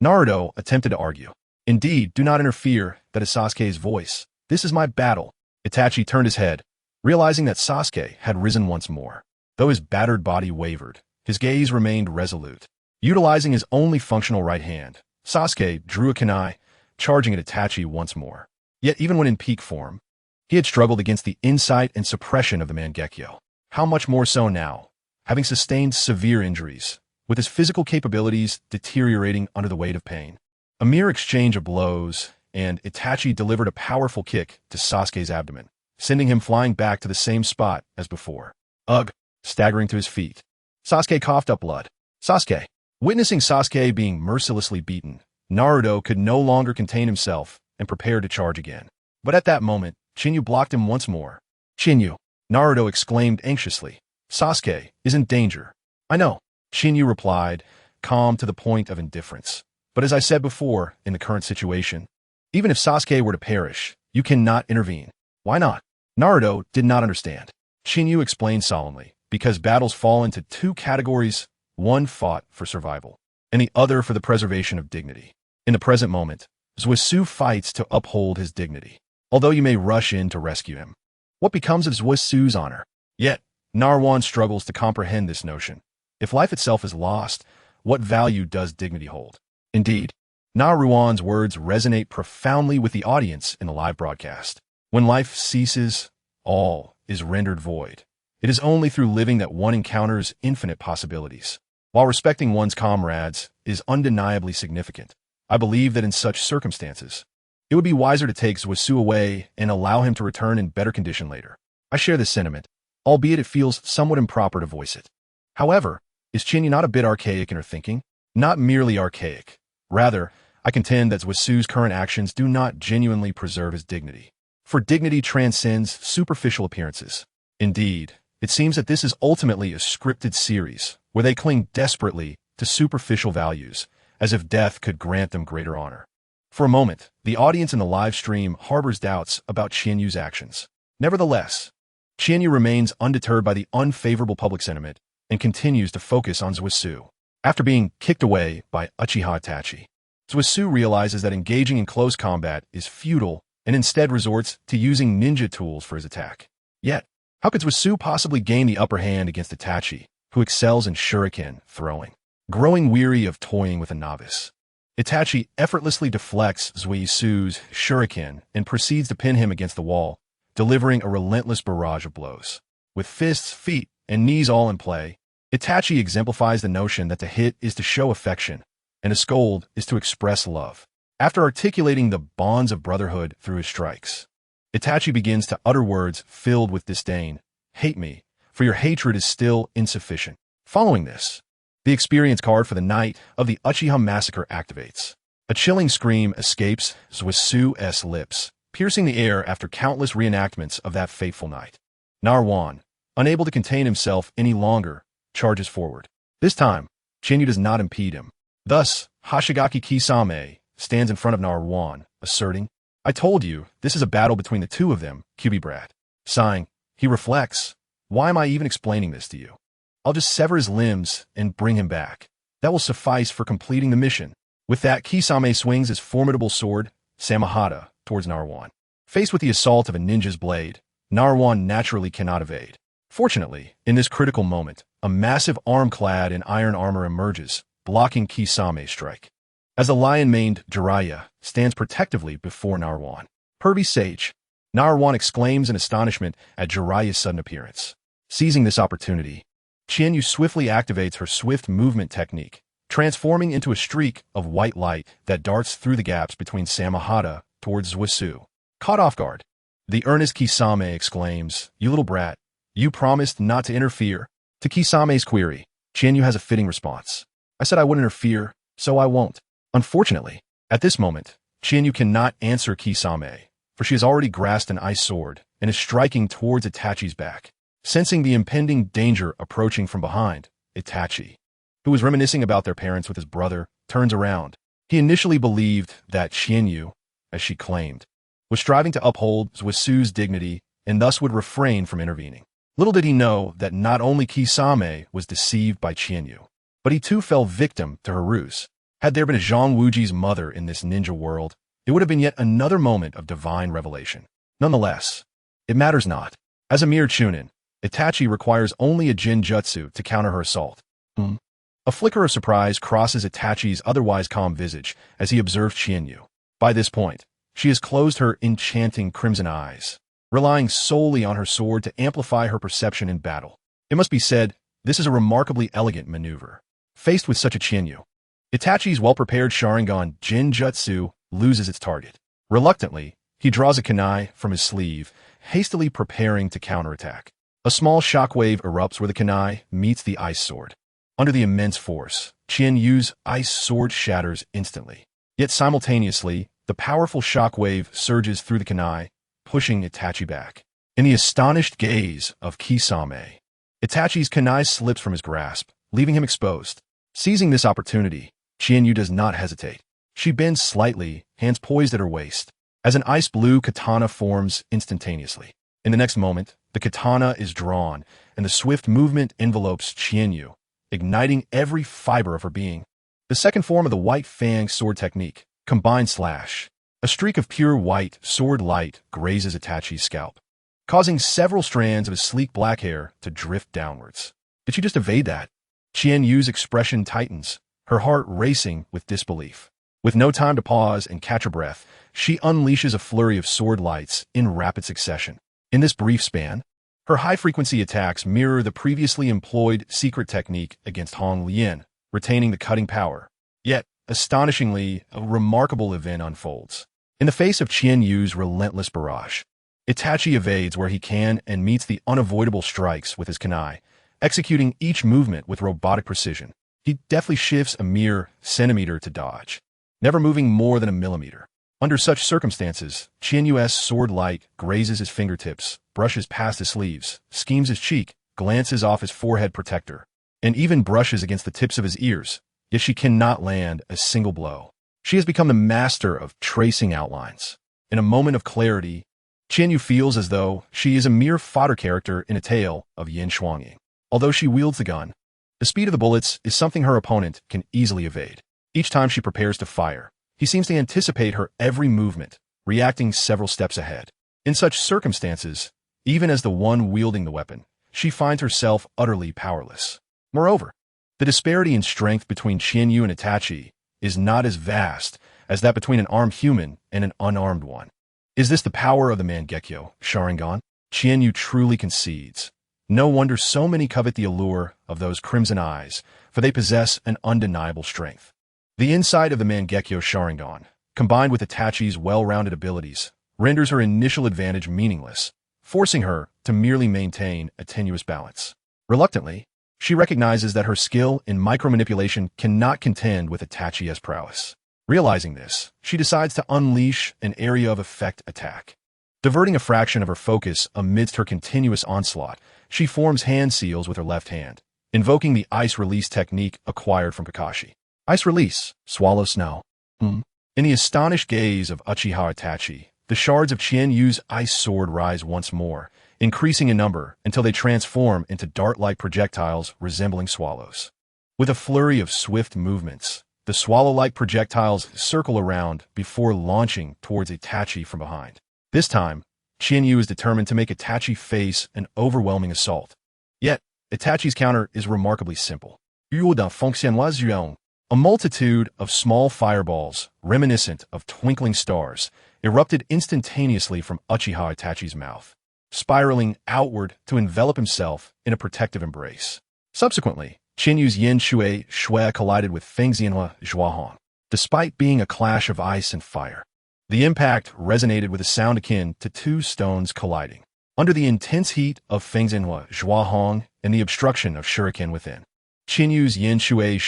Naruto attempted to argue. Indeed, do not interfere, that is Sasuke's voice. This is my battle. Itachi turned his head, realizing that Sasuke had risen once more. Though his battered body wavered, his gaze remained resolute. Utilizing his only functional right hand, Sasuke drew a kunai, charging at Itachi once more. Yet even when in peak form, he had struggled against the insight and suppression of the Mangekyo. How much more so now, having sustained severe injuries, with his physical capabilities deteriorating under the weight of pain. A mere exchange of blows, and Itachi delivered a powerful kick to Sasuke's abdomen, sending him flying back to the same spot as before. Ugh! Staggering to his feet, Sasuke coughed up blood. Sasuke! Witnessing Sasuke being mercilessly beaten, Naruto could no longer contain himself and prepared to charge again. But at that moment, Chinyu blocked him once more. Chinyu! Naruto exclaimed anxiously. Sasuke is in danger. I know, Chinyu replied, calm to the point of indifference. But as I said before, in the current situation, even if Sasuke were to perish, you cannot intervene. Why not? Naruto did not understand. Chinyu explained solemnly, because battles fall into two categories, one fought for survival, and the other for the preservation of dignity. In the present moment, Zuisu fights to uphold his dignity, although you may rush in to rescue him. What becomes of Zuisu's honor? Yet, Narwan struggles to comprehend this notion. If life itself is lost, what value does dignity hold? Indeed, Naruan's words resonate profoundly with the audience in the live broadcast. When life ceases, all is rendered void. It is only through living that one encounters infinite possibilities. While respecting one's comrades is undeniably significant, I believe that in such circumstances, it would be wiser to take Zuisu away and allow him to return in better condition later. I share this sentiment, albeit it feels somewhat improper to voice it. However, is Chinyu not a bit archaic in her thinking? Not merely archaic. Rather, I contend that Zuisu's current actions do not genuinely preserve his dignity. For dignity transcends superficial appearances. Indeed, it seems that this is ultimately a scripted series, where they cling desperately to superficial values, as if death could grant them greater honor. For a moment, the audience in the live stream harbors doubts about Qianyu's actions. Nevertheless, Qianyu remains undeterred by the unfavorable public sentiment and continues to focus on Zhusu. After being kicked away by Uchiha Itachi, Zhusu realizes that engaging in close combat is futile and instead resorts to using ninja tools for his attack. Yet, how could Zhusu possibly gain the upper hand against Itachi, who excels in shuriken throwing? Growing weary of toying with a novice, Itachi effortlessly deflects Zhusu's shuriken and proceeds to pin him against the wall, delivering a relentless barrage of blows. With fists, feet, and knees all in play, Itachi exemplifies the notion that to hit is to show affection, and to scold is to express love. After articulating the bonds of brotherhood through his strikes, Itachi begins to utter words filled with disdain. Hate me, for your hatred is still insufficient. Following this, the experience card for the night of the Uchiha massacre activates. A chilling scream escapes Zhusu's lips, piercing the air after countless reenactments of that fateful night. Narwan, unable to contain himself any longer, charges forward. This time, Qianyu does not impede him. Thus, Hoshigaki Kisame stands in front of Narwan, asserting, I told you, this is a battle between the two of them, QB brat. Sighing, he reflects, why am I even explaining this to you? I'll just sever his limbs and bring him back. That will suffice for completing the mission. With that, Kisame swings his formidable sword, Samahata, towards Narwan. Faced with the assault of a ninja's blade, Narwan naturally cannot evade. Fortunately, in this critical moment, a massive arm clad in iron armor emerges, blocking Kisame's strike. As the lion-maned Jiraiya stands protectively before Narwan. Pervy Sage, Narwan exclaims in astonishment at Jiraiya's sudden appearance. Seizing this opportunity, Qianyu swiftly activates her swift movement technique, transforming into a streak of white light that darts through the gaps between Samahata towards Zhusu. Caught off guard, the earnest Kisame exclaims, You little brat, you promised not to interfere. To Kisame's query, Qianyu has a fitting response. I said I wouldn't interfere, so I won't. Unfortunately, at this moment, Qianyu cannot answer Kisame, for she has already grasped an ice sword and is striking towards Itachi's back. Sensing the impending danger approaching from behind, Itachi, who was reminiscing about their parents with his brother, turns around. He initially believed that Qianyu, as she claimed, was striving to uphold Zhusu's dignity and thus would refrain from intervening. Little did he know that not only Kisame was deceived by Qianyu, but he too fell victim to her ruse. Had there been a Zhang Wuji's mother in this ninja world, it would have been yet another moment of divine revelation. Nonetheless, it matters not. As a mere chunin, Itachi requires only a Jinjutsu to counter her assault. A flicker of surprise crosses Itachi's otherwise calm visage as he observes Qianyu. By this point, she has closed her enchanting crimson eyes, relying solely on her sword to amplify her perception in battle. It must be said, this is a remarkably elegant maneuver. Faced with such a Qianyu, Itachi's well-prepared Sharingan Jinjutsu loses its target. Reluctantly, he draws a kunai from his sleeve, hastily preparing to counterattack. A small shockwave erupts where the kunai meets the ice sword. Under the immense force, Qianyu's ice sword shatters instantly. Yet simultaneously, the powerful shockwave surges through the kunai, pushing Itachi back. In the astonished gaze of Kisame, Itachi's kunai slips from his grasp, leaving him exposed. Seizing this opportunity, Qianyu does not hesitate. She bends slightly, hands poised at her waist, as an ice-blue katana forms instantaneously. In the next moment, the katana is drawn, and the swift movement envelopes Qianyu, igniting every fiber of her being. The second form of the White Fang sword technique, Combined Slash. A streak of pure white sword light grazes Itachi's scalp, causing several strands of his sleek black hair to drift downwards. Did she just evade that? Qianyu's expression tightens, her heart racing with disbelief. With no time to pause and catch her breath, she unleashes a flurry of sword lights in rapid succession. In this brief span, her high-frequency attacks mirror the previously employed secret technique against Hong Lian, retaining the cutting power. Yet, astonishingly, a remarkable event unfolds. In the face of Qianyu's relentless barrage, Itachi evades where he can and meets the unavoidable strikes with his kunai, executing each movement with robotic precision. He deftly shifts a mere centimeter to dodge, never moving more than a millimeter. Under such circumstances, Qianyu's sword light grazes his fingertips, brushes past his sleeves, schemes his cheek, glances off his forehead protector, and even brushes against the tips of his ears, yet she cannot land a single blow. She has become the master of tracing outlines. In a moment of clarity, Qianyu feels as though she is a mere fodder character in a tale of Yin Shuangyi. Although she wields the gun, the speed of the bullets is something her opponent can easily evade. Each time she prepares to fire, he seems to anticipate her every movement, reacting several steps ahead. In such circumstances, even as the one wielding the weapon, she finds herself utterly powerless. Moreover, the disparity in strength between Qianyu and Itachi is not as vast as that between an armed human and an unarmed one. Is this the power of the Mangekyo, Sharingan? Qianyu truly concedes. No wonder so many covet the allure of those crimson eyes, for they possess an undeniable strength. The insight of the Mangekyo Sharingan, combined with Itachi's well-rounded abilities, renders her initial advantage meaningless, forcing her to merely maintain a tenuous balance. Reluctantly, she recognizes that her skill in micromanipulation cannot contend with Itachi's prowess. Realizing this, she decides to unleash an area of effect attack. Diverting a fraction of her focus amidst her continuous onslaught, she forms hand seals with her left hand, invoking the ice release technique acquired from Kakashi. Ice release, swallow snow. In the astonished gaze of Uchiha Itachi, the shards of Qianyu's ice sword rise once more, increasing in number until they transform into dart-like projectiles resembling swallows. With a flurry of swift movements, the swallow-like projectiles circle around before launching towards Itachi from behind. This time, Qianyu is determined to make Itachi face an overwhelming assault. Yet, Itachi's counter is remarkably simple. A multitude of small fireballs, reminiscent of twinkling stars, erupted instantaneously from Uchiha Itachi's mouth, spiraling outward to envelop himself in a protective embrace. Subsequently, Qianyu's Yin Shui collided with Feng Xianhua Zhuahong. Despite being a clash of ice and fire, the impact resonated with a sound akin to two stones colliding. Under the intense heat of Feng Xianhua Zhuahong and the obstruction of shuriken within, Qianyu's Yin Shui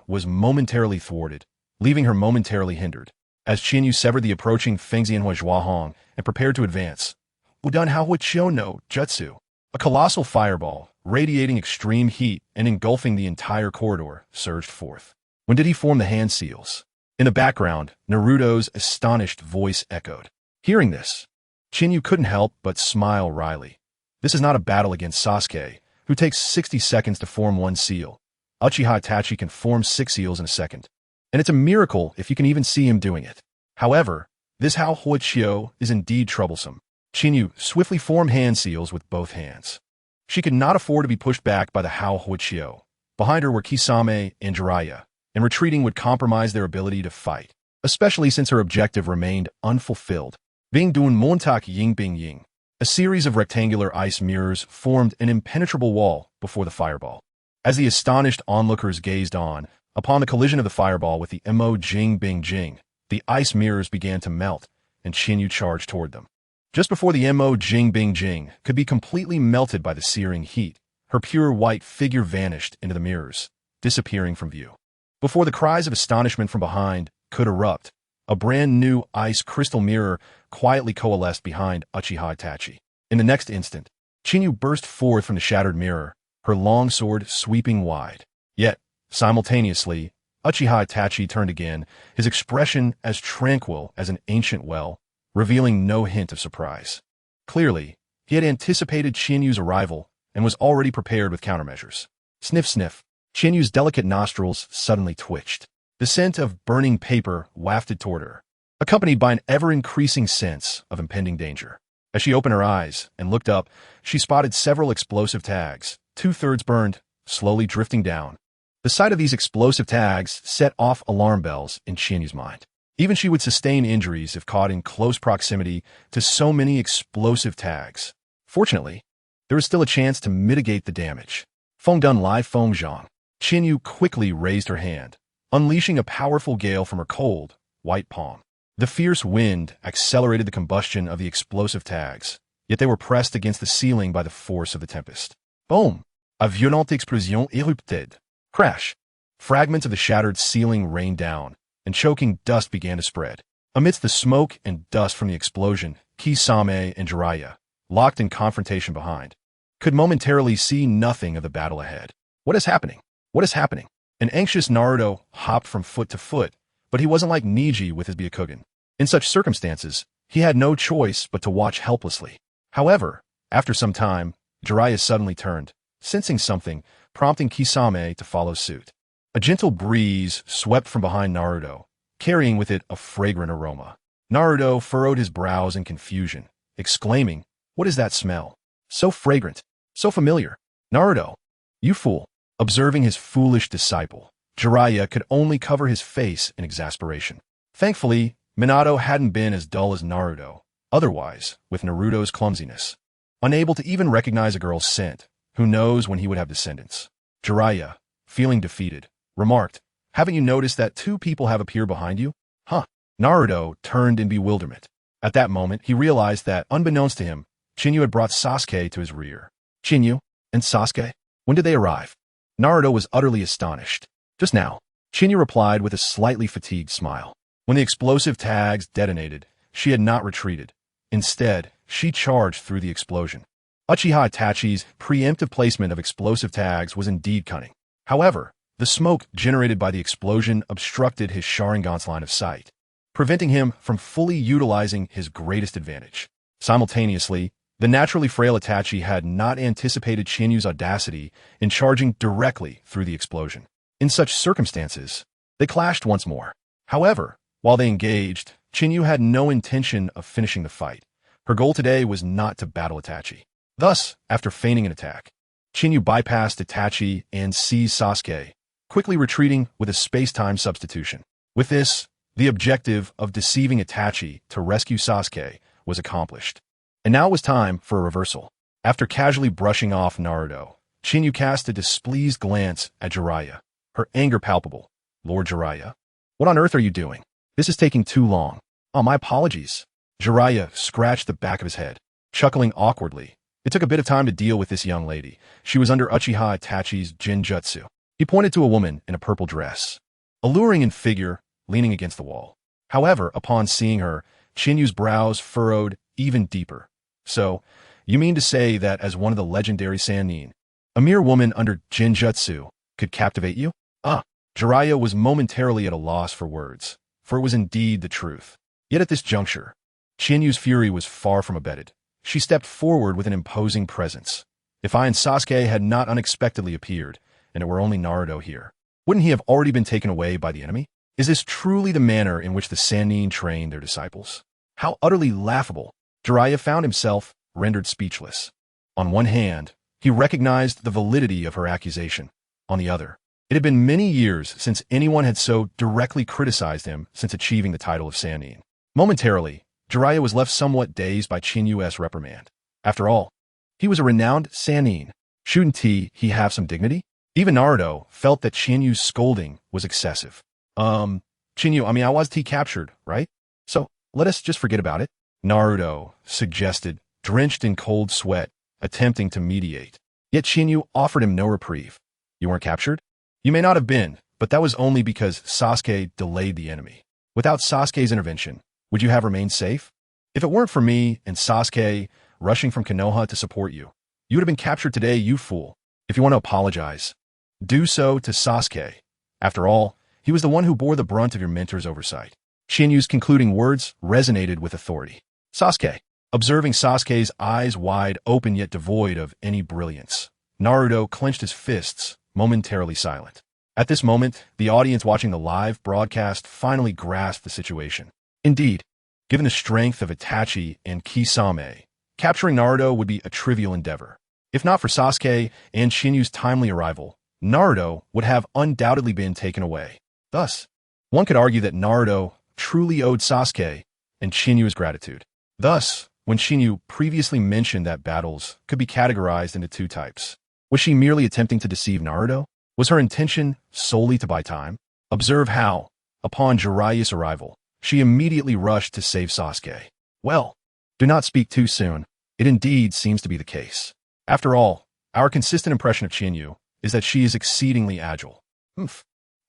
was momentarily thwarted, leaving her momentarily hindered. As Qianyu severed the approaching Feng Xianhua Zhuahong and prepared to advance, Udan Hao Chiu no Jutsu, a colossal fireball, radiating extreme heat and engulfing the entire corridor, surged forth. When did he form the hand seals? In the background, Naruto's astonished voice echoed. Hearing this, Qianyu couldn't help but smile wryly. This is not a battle against Sasuke, who takes 60 seconds to form one seal. Uchiha Itachi can form 6 seals in a second. And it's a miracle if you can even see him doing it. However, this Hao Chiu is indeed troublesome. Qianyu swiftly formed hand seals with both hands. She could not afford to be pushed back by the Hao Chiu. Behind her were Kisame and Jiraiya, and retreating would compromise their ability to fight, especially since her objective remained unfulfilled. Bing Dun Montak Ying Bing Ying. A series of rectangular ice mirrors formed an impenetrable wall before the fireball. As the astonished onlookers gazed on, upon the collision of the fireball with the Mo Jing Bing Jing, the ice mirrors began to melt, and Qianyu charged toward them. Just before the Mo Jing Bing Jing could be completely melted by the searing heat, her pure white figure vanished into the mirrors, disappearing from view. Before the cries of astonishment from behind could erupt, a brand new ice crystal mirror quietly coalesced behind Uchiha Itachi. In the next instant, Qianyu burst forth from the shattered mirror, her long sword sweeping wide. Yet, simultaneously, Uchiha Itachi turned again, his expression as tranquil as an ancient well, revealing no hint of surprise. Clearly, he had anticipated Qianyu's arrival and was already prepared with countermeasures. Sniff, sniff. Qianyu's delicate nostrils suddenly twitched. The scent of burning paper wafted toward her, accompanied by an ever-increasing sense of impending danger. As she opened her eyes and looked up, she spotted several explosive tags, 2/3 burned, slowly drifting down. The sight of these explosive tags set off alarm bells in Qianyu's mind. Even she would sustain injuries if caught in close proximity to so many explosive tags. Fortunately, there was still a chance to mitigate the damage. Feng Dun Lai Feng Zhang. Qianyu quickly raised her hand, unleashing a powerful gale from her cold, white palm. The fierce wind accelerated the combustion of the explosive tags, yet they were pressed against the ceiling by the force of the tempest. Boom! A violente explosion érupted. Crash! Fragments of the shattered ceiling rained down, and choking dust began to spread. Amidst the smoke and dust from the explosion, Kisame and Jiraiya, locked in confrontation behind, could momentarily see nothing of the battle ahead. What is happening? What is happening? An anxious Naruto hopped from foot to foot, but he wasn't like Niji with his Byakugan. In such circumstances, he had no choice but to watch helplessly. However, after some time, Jiraiya suddenly turned, sensing something, prompting Kisame to follow suit. A gentle breeze swept from behind Naruto, carrying with it a fragrant aroma. Naruto furrowed his brows in confusion, exclaiming, "What is that smell? So fragrant, so familiar. Naruto, you fool." Observing his foolish disciple, Jiraiya could only cover his face in exasperation. Thankfully, Minato hadn't been as dull as Naruto, otherwise, with Naruto's clumsiness. Unable to even recognize a girl's scent, who knows when he would have descendants. Jiraiya, feeling defeated, remarked, "Haven't you noticed that two people have appeared behind you?" Huh. Naruto turned in bewilderment. At that moment, he realized that, unbeknownst to him, Chinyu had brought Sasuke to his rear. Chinyu and Sasuke? When did they arrive? Naruto was utterly astonished. Just now, Chinyu replied with a slightly fatigued smile. When the explosive tags detonated, she had not retreated. Instead, she charged through the explosion. Uchiha Itachi's preemptive placement of explosive tags was indeed cunning. However, the smoke generated by the explosion obstructed his Sharingan's line of sight, preventing him from fully utilizing his greatest advantage. Simultaneously, the naturally frail Itachi had not anticipated Chinyu's audacity in charging directly through the explosion. In such circumstances, they clashed once more. However, while they engaged, Chinyu had no intention of finishing the fight. Her goal today was not to battle Itachi. Thus, after feigning an attack, Chinyu bypassed Itachi and seized Sasuke, quickly retreating with a space-time substitution. With this, the objective of deceiving Itachi to rescue Sasuke was accomplished. And now it was time for a reversal. After casually brushing off Naruto, Chinyu cast a displeased glance at Jiraiya, her anger palpable. "Lord Jiraiya, what on earth are you doing? This is taking too long." "Oh, my apologies." Jiraiya scratched the back of his head, chuckling awkwardly. It took a bit of time to deal with this young lady. She was under Uchiha Itachi's Jinjutsu. He pointed to a woman in a purple dress, alluring in figure, leaning against the wall. However, upon seeing her, Chinyu's brows furrowed even deeper. "So, you mean to say that as one of the legendary Sannin, a mere woman under Jinjutsu could captivate you?" Jiraiya was momentarily at a loss for words, for it was indeed the truth. Yet at this juncture, Chinyu's fury was far from abated. She stepped forward with an imposing presence. If I and Sasuke had not unexpectedly appeared, and it were only Naruto here, wouldn't he have already been taken away by the enemy? Is this truly the manner in which the Sannin train their disciples? How utterly laughable! Jiraiya found himself rendered speechless. On one hand, he recognized the validity of her accusation. On the other, it had been many years since anyone had so directly criticized him since achieving the title of Sannin. Momentarily, Jiraiya was left somewhat dazed by Chinyu's reprimand. After all, he was a renowned Sannin. Shouldn't he have some dignity? Even Naruto felt that Chinyu's scolding was excessive. Chinyu, I was captured, right? So, let us just forget about it," Naruto suggested, drenched in cold sweat, attempting to mediate. Yet Chinyu offered him no reprieve. "You weren't captured? You may not have been, but that was only because Sasuke delayed the enemy. Without Sasuke's intervention, would you have remained safe? If it weren't for me and Sasuke rushing from Konoha to support you, you would have been captured today, you fool. If you want to apologize, do so to Sasuke. After all, he was the one who bore the brunt of your mentor's oversight." Chinyu's concluding words resonated with authority. "Sasuke." Observing Sasuke's eyes wide open yet devoid of any brilliance, Naruto clenched his fists, momentarily silent. At this moment, the audience watching the live broadcast finally grasped the situation. Indeed, given the strength of Itachi and Kisame, capturing Naruto would be a trivial endeavor. If not for Sasuke and Chinyu's timely arrival, Naruto would have undoubtedly been taken away. Thus, one could argue that Naruto truly owed Sasuke and Chinyu his gratitude. Thus, when Chinyu previously mentioned that battles could be categorized into two types, was she merely attempting to deceive Naruto? Was her intention solely to buy time? Observe how, upon Jiraiya's arrival, she immediately rushed to save Sasuke. Well, do not speak too soon. It indeed seems to be the case. After all, our consistent impression of Chinyu is that she is exceedingly agile.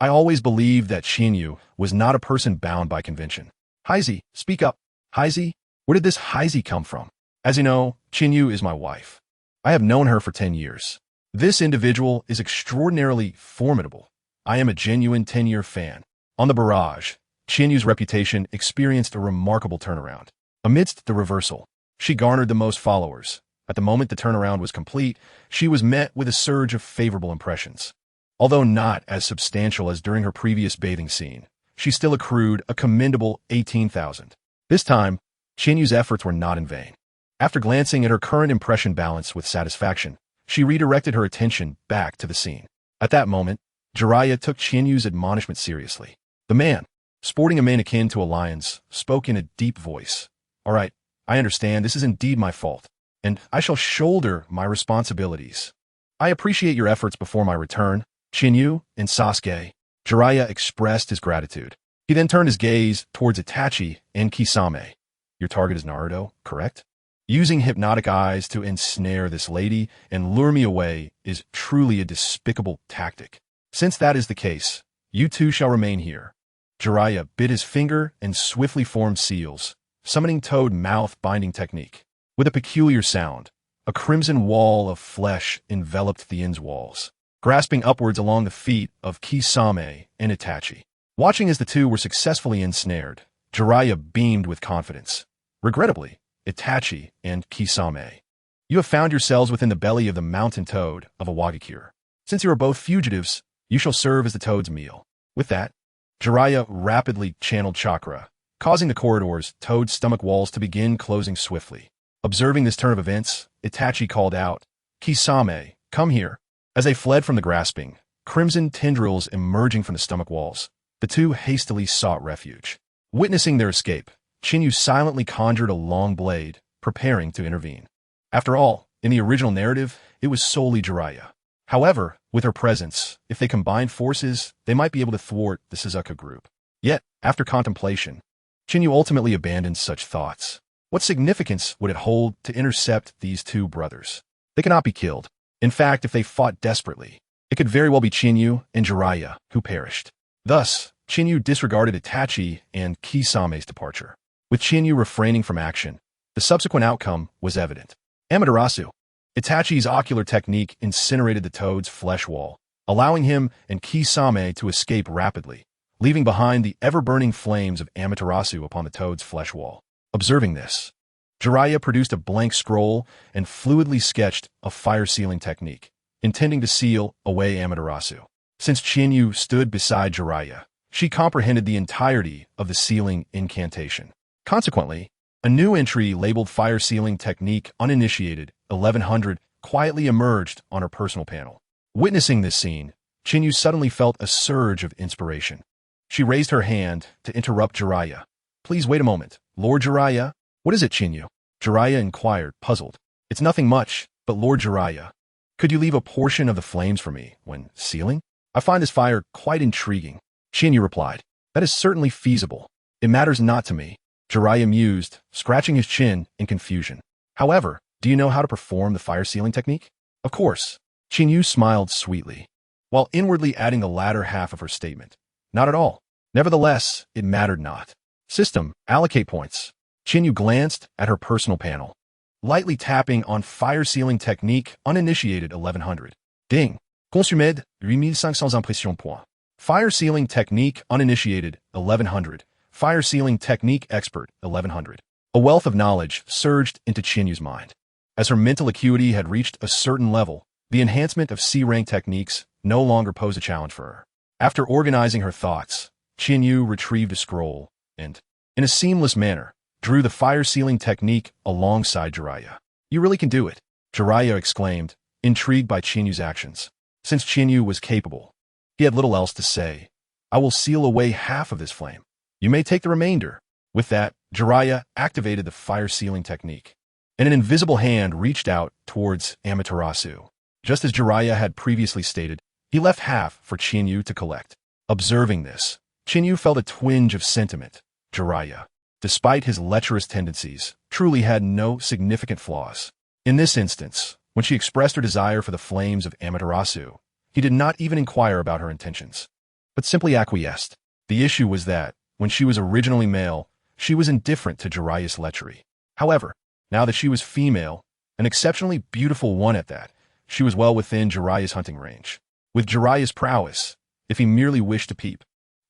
I always believed that Chinyu was not a person bound by convention. Heizi, speak up. Heizi? Where did this Heizi come from? As you know, Chinyu is my wife. I have known her for 10 years. This individual is extraordinarily formidable. I am a genuine 10-year fan. On the barrage, Qianyu's reputation experienced a remarkable turnaround. Amidst the reversal, she garnered the most followers. At the moment the turnaround was complete, she was met with a surge of favorable impressions. Although not as substantial as during her previous bathing scene, she still accrued a commendable 18,000. This time, Qianyu's efforts were not in vain. After glancing at her current impression balance with satisfaction, she redirected her attention back to the scene. At that moment, Jiraiya took Qianyu's admonishment seriously. The man, sporting a mane akin to a lion's, spoke in a deep voice. "All right, I understand this is indeed my fault, and I shall shoulder my responsibilities. I appreciate your efforts before my return, Qianyu and Sasuke." Jiraiya expressed his gratitude. He then turned his gaze towards Itachi and Kisame. "Your target is Naruto, correct? Using hypnotic eyes to ensnare this lady and lure me away is truly a despicable tactic. Since that is the case, you two shall remain here." Jiraiya bit his finger and swiftly formed seals, summoning Toad mouth binding technique. With a peculiar sound, a crimson wall of flesh enveloped the inn's walls, grasping upwards along the feet of Kisame and Itachi. Watching as the two were successfully ensnared, Jiraiya beamed with confidence. Regrettably, Itachi and Kisame, you have found yourselves within the belly of the mountain toad of Awagakure. Since you are both fugitives, you shall serve as the toad's meal. With that, Jiraiya rapidly channeled chakra, causing the corridor's toad stomach walls to begin closing swiftly. Observing this turn of events, Itachi called out, "Kisame, come here." As they fled from the grasping, crimson tendrils emerging from the stomach walls, the two hastily sought refuge. Witnessing their escape, Qianyu silently conjured a long blade, preparing to intervene. After all, in the original narrative, it was solely Jiraiya. However, with her presence, if they combined forces, they might be able to thwart the Suzuka group. Yet, after contemplation, Qianyu ultimately abandoned such thoughts. What significance would it hold to intercept these two brothers? They cannot be killed. In fact, if they fought desperately, it could very well be Qianyu and Jiraiya who perished. Thus, Qianyu disregarded Itachi and Kisame's departure. With Qianyu refraining from action, the subsequent outcome was evident. Amaterasu. Itachi's ocular technique incinerated the toad's flesh wall, allowing him and Kisame to escape rapidly, leaving behind the ever-burning flames of Amaterasu upon the toad's flesh wall. Observing this, Jiraiya produced a blank scroll and fluidly sketched a fire-sealing technique, intending to seal away Amaterasu. Since Qianyu stood beside Jiraiya, she comprehended the entirety of the sealing incantation. Consequently, a new entry labeled Fire Sealing Technique Uninitiated 1100 quietly emerged on her personal panel. Witnessing this scene, Qianyu suddenly felt a surge of inspiration. She raised her hand to interrupt Jiraiya. "Please wait a moment, Lord Jiraiya." "What is it, Qianyu?" Jiraiya inquired, puzzled. "It's nothing much, but Lord Jiraiya, could you leave a portion of the flames for me when sealing? I find this fire quite intriguing." Qianyu replied, "That is certainly feasible. It matters not to me." Jiraiya mused, scratching his chin in confusion. "However, do you know how to perform the fire sealing technique?" "Of course." Qianyu smiled sweetly, while inwardly adding the latter half of her statement. "Not at all. Nevertheless, it mattered not. System, allocate points." Qianyu glanced at her personal panel, lightly tapping on Fire Sealing Technique Uninitiated 1100. Ding. Consumé 8500 impressions points. Fire Sealing Technique Uninitiated 1100. Fire Sealing Technique Expert 1100. A wealth of knowledge surged into Qianyu's mind. As her mental acuity had reached a certain level, the enhancement of C-rank techniques no longer posed a challenge for her. After organizing her thoughts, Qianyu retrieved a scroll and, in a seamless manner, drew the Fire Sealing Technique alongside Jiraiya. "You really can do it," Jiraiya exclaimed, intrigued by Qianyu's actions. Since Qianyu was capable, he had little else to say. "I will seal away half of this flame. You may take the remainder." With that, Jiraiya activated the Fire Sealing Technique, and an invisible hand reached out towards Amaterasu. Just as Jiraiya had previously stated, he left half for Qianyu to collect. Observing this, Qianyu felt a twinge of sentiment. Jiraiya, despite his lecherous tendencies, truly had no significant flaws. In this instance, when she expressed her desire for the flames of Amaterasu, he did not even inquire about her intentions, but simply acquiesced. The issue was that, when she was originally male, she was indifferent to Jiraiya's lechery. However, now that she was female, an exceptionally beautiful one at that, she was well within Jiraiya's hunting range. With Jiraiya's prowess, if he merely wished to peep,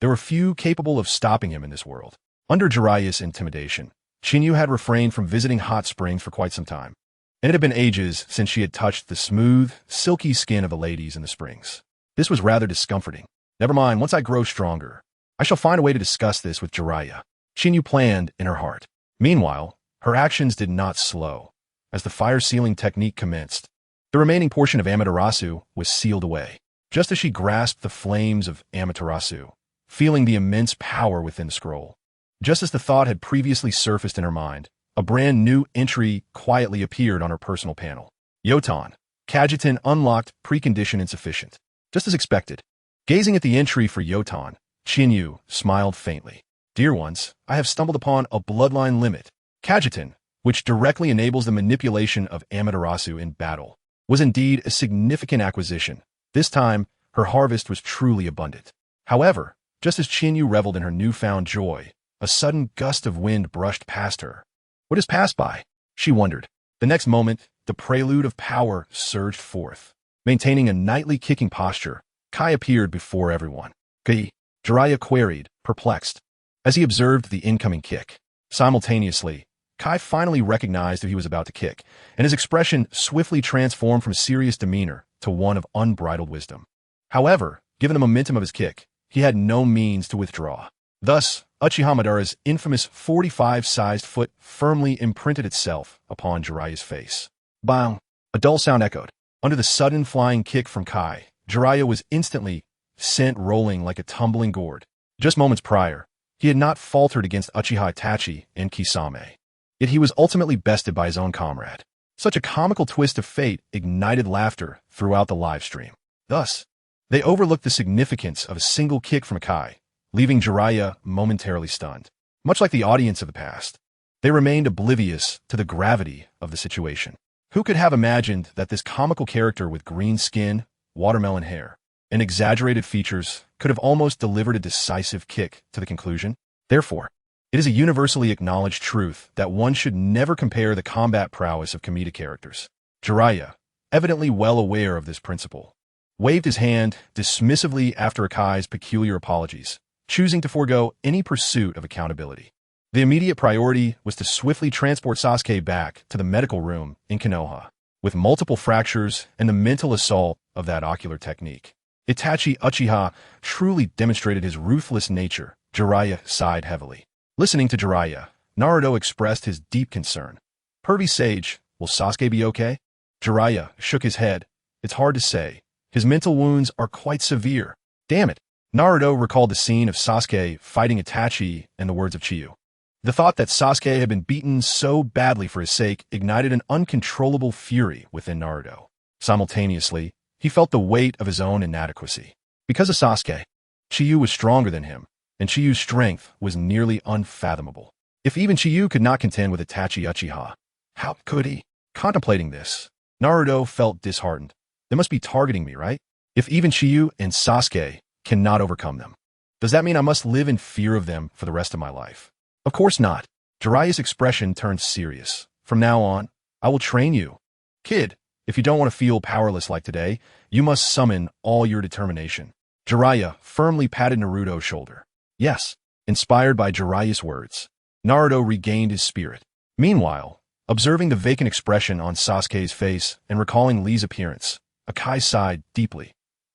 There were few capable of stopping him in this world. Under Jiraiya's intimidation, Chinyu had refrained from visiting hot springs for quite some time, and it had been ages since she had touched the smooth, silky skin of the ladies in the springs. This was rather discomforting. Never mind, once I grow stronger, I shall find a way to discuss this with Jiraiya, Chinyu planned in her heart. Meanwhile, her actions did not slow. As the fire-sealing technique commenced, the remaining portion of Amaterasu was sealed away. Just as she grasped the flames of Amaterasu, feeling the immense power within the scroll. Just as the thought had previously surfaced in her mind, a brand new entry quietly appeared on her personal panel. Yotan, Kajitan unlocked, precondition insufficient. Just as expected. Gazing at the entry for Yotan, Chinyu smiled faintly. Dear ones, I have stumbled upon a bloodline limit. Kajitan, which directly enables the manipulation of Amaterasu in battle, was indeed a significant acquisition. This time, her harvest was truly abundant. However, just as Chinyu reveled in her newfound joy, a sudden gust of wind brushed past her. What has passed by? She wondered. The next moment, the prelude of power surged forth. Maintaining a knightly kicking posture, Kai appeared before everyone. Kai, Jiraiya queried, perplexed, as he observed the incoming kick. Simultaneously, Kai finally recognized who he was about to kick, and his expression swiftly transformed from serious demeanor to one of unbridled wisdom. However, given the momentum of his kick, he had no means to withdraw. Thus, Uchiha Madara's infamous 45-sized foot firmly imprinted itself upon Jiraiya's face. Bang! A dull sound echoed. Under the sudden flying kick from Kai, Jiraiya was instantly sent rolling like a tumbling gourd. Just moments prior, he had not faltered against Uchiha Itachi and Kisame. Yet he was ultimately bested by his own comrade. Such a comical twist of fate ignited laughter throughout the live stream. Thus, they overlooked the significance of a single kick from Kai, leaving Jiraiya momentarily stunned. Much like the audience of the past, they remained oblivious to the gravity of the situation. Who could have imagined that this comical character with green skin, watermelon hair, and exaggerated features could have almost delivered a decisive kick to the conclusion? Therefore, it is a universally acknowledged truth that one should never compare the combat prowess of comedic characters. Jiraiya, evidently well aware of this principle, waved his hand dismissively after Akai's peculiar apologies, choosing to forego any pursuit of accountability. The immediate priority was to swiftly transport Sasuke back to the medical room in Konoha, with multiple fractures and the mental assault of that ocular technique. Itachi Uchiha truly demonstrated his ruthless nature. Jiraiya sighed heavily. Listening to Jiraiya, Naruto expressed his deep concern. Pervy Sage, will Sasuke be okay? Jiraiya shook his head. It's hard to say. His mental wounds are quite severe. Damn it. Naruto recalled the scene of Sasuke fighting Itachi and the words of Chiyu. The thought that Sasuke had been beaten so badly for his sake ignited an uncontrollable fury within Naruto. Simultaneously, he felt the weight of his own inadequacy. Because of Sasuke, Chiyu was stronger than him, and Chiyu's strength was nearly unfathomable. If even Chiyu could not contend with Itachi Uchiha, how could he? Contemplating this, Naruto felt disheartened. They must be targeting me, right? If even Chiyu and Sasuke cannot overcome them, does that mean I must live in fear of them for the rest of my life? Of course not. Jiraiya's expression turned serious. From now on, I will train you. Kid, if you don't want to feel powerless like today, you must summon all your determination. Jiraiya firmly patted Naruto's shoulder. Yes, inspired by Jiraiya's words, Naruto regained his spirit. Meanwhile, observing the vacant expression on Sasuke's face and recalling Lee's appearance, Akai sighed deeply.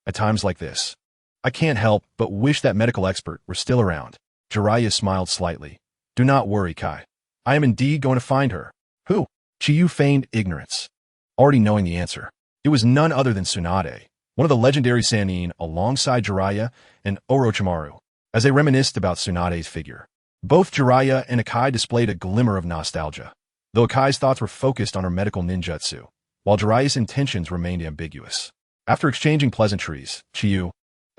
At times like this, I can't help but wish that medical expert were still around. Jiraiya smiled slightly. Do not worry, Kai. I am indeed going to find her. Who? Chiyu feigned ignorance, already knowing the answer. It was none other than Tsunade, one of the legendary Sannin alongside Jiraiya and Orochimaru, as they reminisced about Tsunade's figure. Both Jiraiya and Akai displayed a glimmer of nostalgia, though Akai's thoughts were focused on her medical ninjutsu, while Jiraiya's intentions remained ambiguous. After exchanging pleasantries, Chiyu,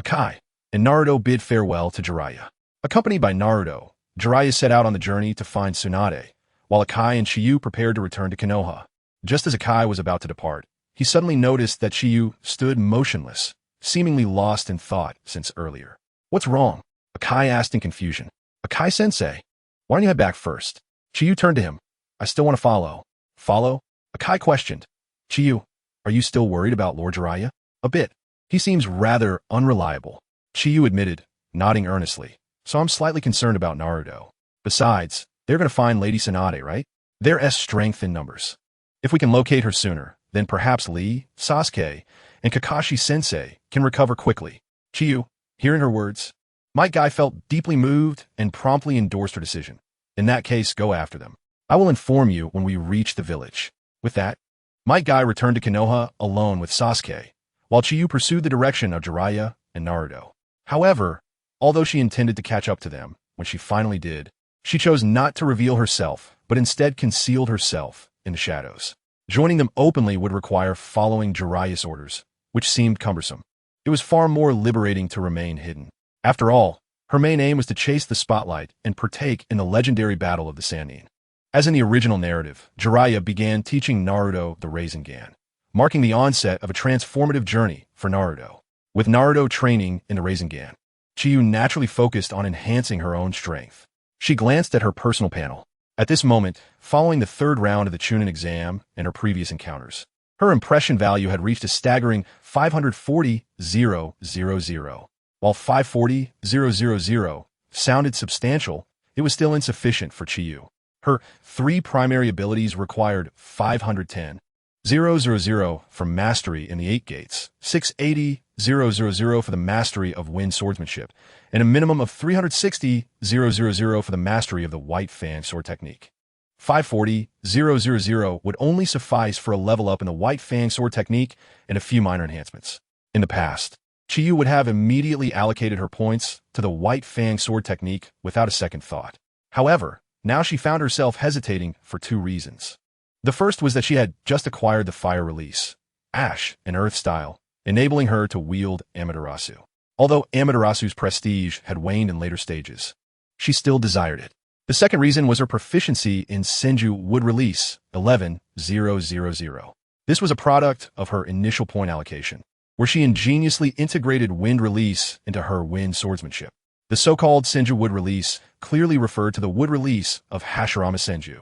Akai, and Naruto bid farewell to Jiraiya. Accompanied by Naruto, Jiraiya set out on the journey to find Tsunade, while Akai and Chiyu prepared to return to Konoha. Just as Akai was about to depart, he suddenly noticed that Chiyu stood motionless, seemingly lost in thought since earlier. What's wrong? Akai asked in confusion. Akai-sensei, why don't you head back first? Chiyu turned to him. I still want to follow. Follow? Akai questioned. Chiyu, are you still worried about Lord Jiraiya? A bit. He seems rather unreliable. Chiyu admitted, nodding earnestly. So I'm slightly concerned about Naruto. Besides, they're going to find Lady Tsunade, right? There's strength in numbers. If we can locate her sooner, then perhaps Lee, Sasuke, and Kakashi-sensei can recover quickly. Chiyu, hearing her words, Might Guy felt deeply moved and promptly endorsed her decision. In that case, go after them. I will inform you when we reach the village. With that, Might Guy returned to Konoha alone with Sasuke, while Chiyu pursued the direction of Jiraiya and Naruto. However, although she intended to catch up to them, when she finally did, she chose not to reveal herself, but instead concealed herself in the shadows. Joining them openly would require following Jiraiya's orders, which seemed cumbersome. It was far more liberating to remain hidden. After all, her main aim was to chase the spotlight and partake in the legendary Battle of the Sannin. As in the original narrative, Jiraiya began teaching Naruto the Rasengan, marking the onset of a transformative journey for Naruto. With Naruto training in the Rasengan, Chiyu naturally focused on enhancing her own strength. She glanced at her personal panel. At this moment, following the third round of the Chunin exam and her previous encounters, her impression value had reached a staggering 540,000. While 540,000 sounded substantial, it was still insufficient for Chiyu. Her three primary abilities required 510,000 for mastery in the 8 gates, 680,000 for the mastery of wind swordsmanship, and a minimum of 360,000 for the mastery of the White Fang sword technique. 540,000 would only suffice for a level up in the White Fang sword technique and a few minor enhancements. In the past, Chiyu would have immediately allocated her points to the White Fang sword technique without a second thought. However, now she found herself hesitating for 2 reasons. The first was that she had just acquired the Fire Release, Ash and Earth style, enabling her to wield Amaterasu. Although Amaterasu's prestige had waned in later stages, she still desired it. The second reason was her proficiency in Senju Wood Release 11,000. This was a product of her initial point allocation, where she ingeniously integrated Wind Release into her Wind Swordsmanship. The so-called Senju Wood Release clearly referred to the Wood Release of Hashirama Senju.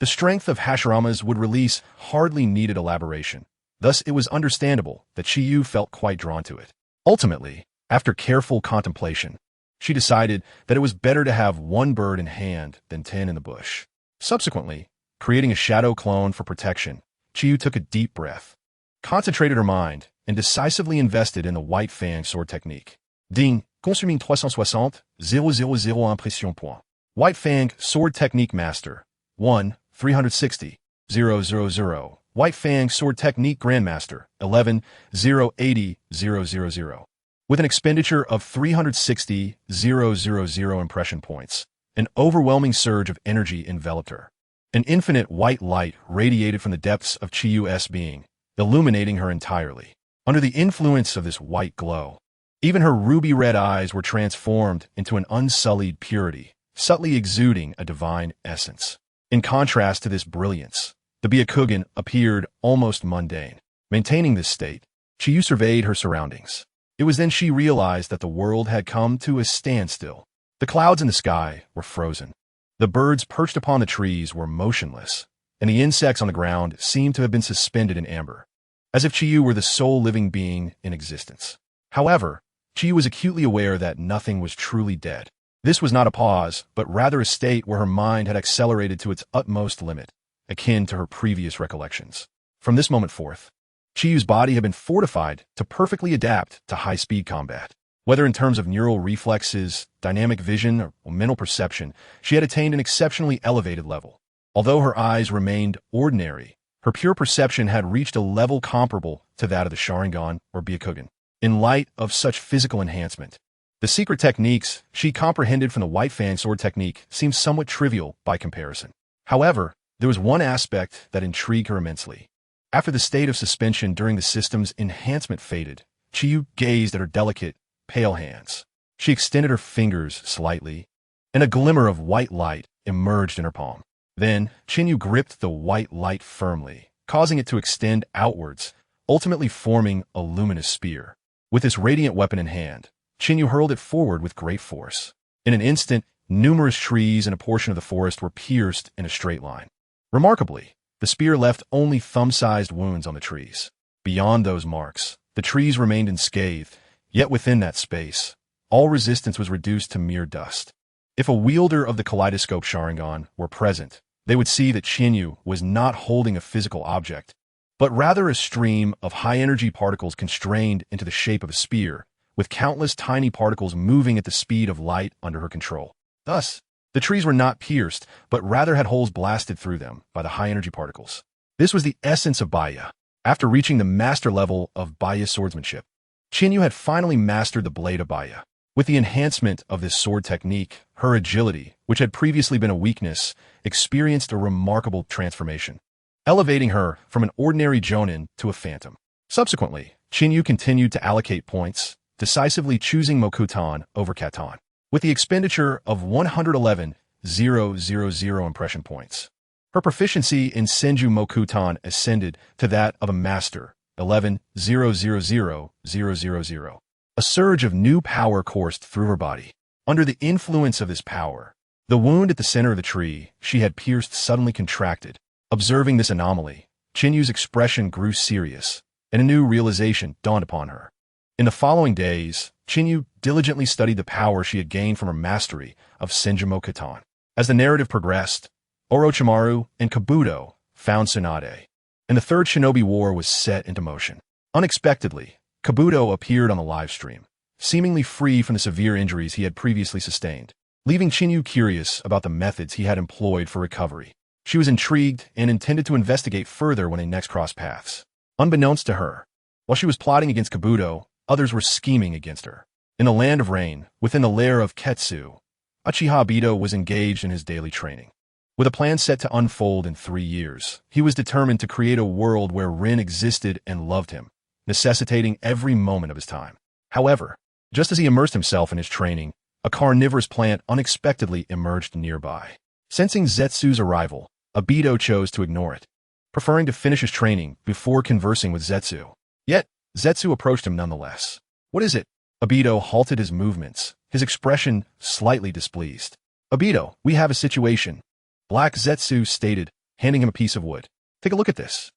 The strength of Hashirama's Wood Release hardly needed elaboration. Thus, it was understandable that Chiyu felt quite drawn to it. Ultimately, after careful contemplation, she decided that it was better to have 1 bird in hand than 10 in the bush. Subsequently, creating a shadow clone for protection, Chiyu took a deep breath, concentrated her mind, and decisively invested in the White Fang sword technique. Ding, consuming 360, 000 impression point. White Fang sword technique master. 1, 360, 000. White Fang sword technique grandmaster. 11, 080, 000. With an expenditure of 360,000 impression points, an overwhelming surge of energy enveloped her. An infinite white light radiated from the depths of Chiyu's being, illuminating her entirely. Under the influence of this white glow, even her ruby-red eyes were transformed into an unsullied purity, subtly exuding a divine essence. In contrast to this brilliance, the Byakugan appeared almost mundane. Maintaining this state, Chiyu surveyed her surroundings. It was then she realized that the world had come to a standstill. The clouds in the sky were frozen. The birds perched upon the trees were motionless, and the insects on the ground seemed to have been suspended in amber, as if Chiyu were the sole living being in existence. However, Chiyu was acutely aware that nothing was truly dead. This was not a pause, but rather a state where her mind had accelerated to its utmost limit, akin to her previous recollections. From this moment forth, Chiyu's body had been fortified to perfectly adapt to high-speed combat. Whether in terms of neural reflexes, dynamic vision, or mental perception, she had attained an exceptionally elevated level. Although her eyes remained ordinary, her pure perception had reached a level comparable to that of the Sharingan or Byakugan. In light of such physical enhancement, the secret techniques she comprehended from the White Fang sword technique seemed somewhat trivial by comparison. However, there was one aspect that intrigued her immensely. After the state of suspension during the system's enhancement faded, Chiyu gazed at her delicate, pale hands. She extended her fingers slightly, and a glimmer of white light emerged in her palm. Then, Chiyu gripped the white light firmly, causing it to extend outwards, ultimately forming a luminous spear. With this radiant weapon in hand, Chiyu hurled it forward with great force. In an instant, numerous trees and a portion of the forest were pierced in a straight line. Remarkably, the spear left only thumb-sized wounds on the trees. Beyond those marks, the trees remained unscathed, yet within that space, all resistance was reduced to mere dust. If a wielder of the kaleidoscope Sharingan were present, they would see that Chinyu was not holding a physical object, but rather a stream of high-energy particles constrained into the shape of a spear, with countless tiny particles moving at the speed of light under her control. Thus, the trees were not pierced, but rather had holes blasted through them by the high-energy particles. This was the essence of Baya. After reaching the master level of Baya swordsmanship, Chinyu had finally mastered the blade of Baya. With the enhancement of this sword technique, her agility, which had previously been a weakness, experienced a remarkable transformation, elevating her from an ordinary Jonin to a phantom. Subsequently, Chinyu continued to allocate points, decisively choosing Mokutan over Katan, with the expenditure of 111,000 impression points. Her proficiency in Senju Mokutan ascended to that of a master, 11,000,000. A surge of new power coursed through her body. Under the influence of this power, the wound at the center of the tree she had pierced suddenly contracted. Observing this anomaly, Chinyu's expression grew serious, and a new realization dawned upon her. In the following days, Chinyu diligently studied the power she had gained from her mastery of Senju Mokutan. As the narrative progressed, Orochimaru and Kabuto found Tsunade, and the Third Shinobi War was set into motion. Unexpectedly, Kabuto appeared on the live stream, seemingly free from the severe injuries he had previously sustained, leaving Chinyu curious about the methods he had employed for recovery. She was intrigued and intended to investigate further when they next crossed paths. Unbeknownst to her, while she was plotting against Kabuto, others were scheming against her. In the Land of Rain, within the lair of Ketsu, Uchiha Obito was engaged in his daily training. With a plan set to unfold in 3 years, he was determined to create a world where Rin existed and loved him, necessitating every moment of his time. However, just as he immersed himself in his training, a carnivorous plant unexpectedly emerged nearby. Sensing Zetsu's arrival, Obito chose to ignore it, preferring to finish his training before conversing with Zetsu. Yet, Zetsu approached him nonetheless. "What is it?" Obito halted his movements, his expression slightly displeased. "Obito, we have a situation," Black Zetsu stated, handing him a piece of wood. "Take a look at this."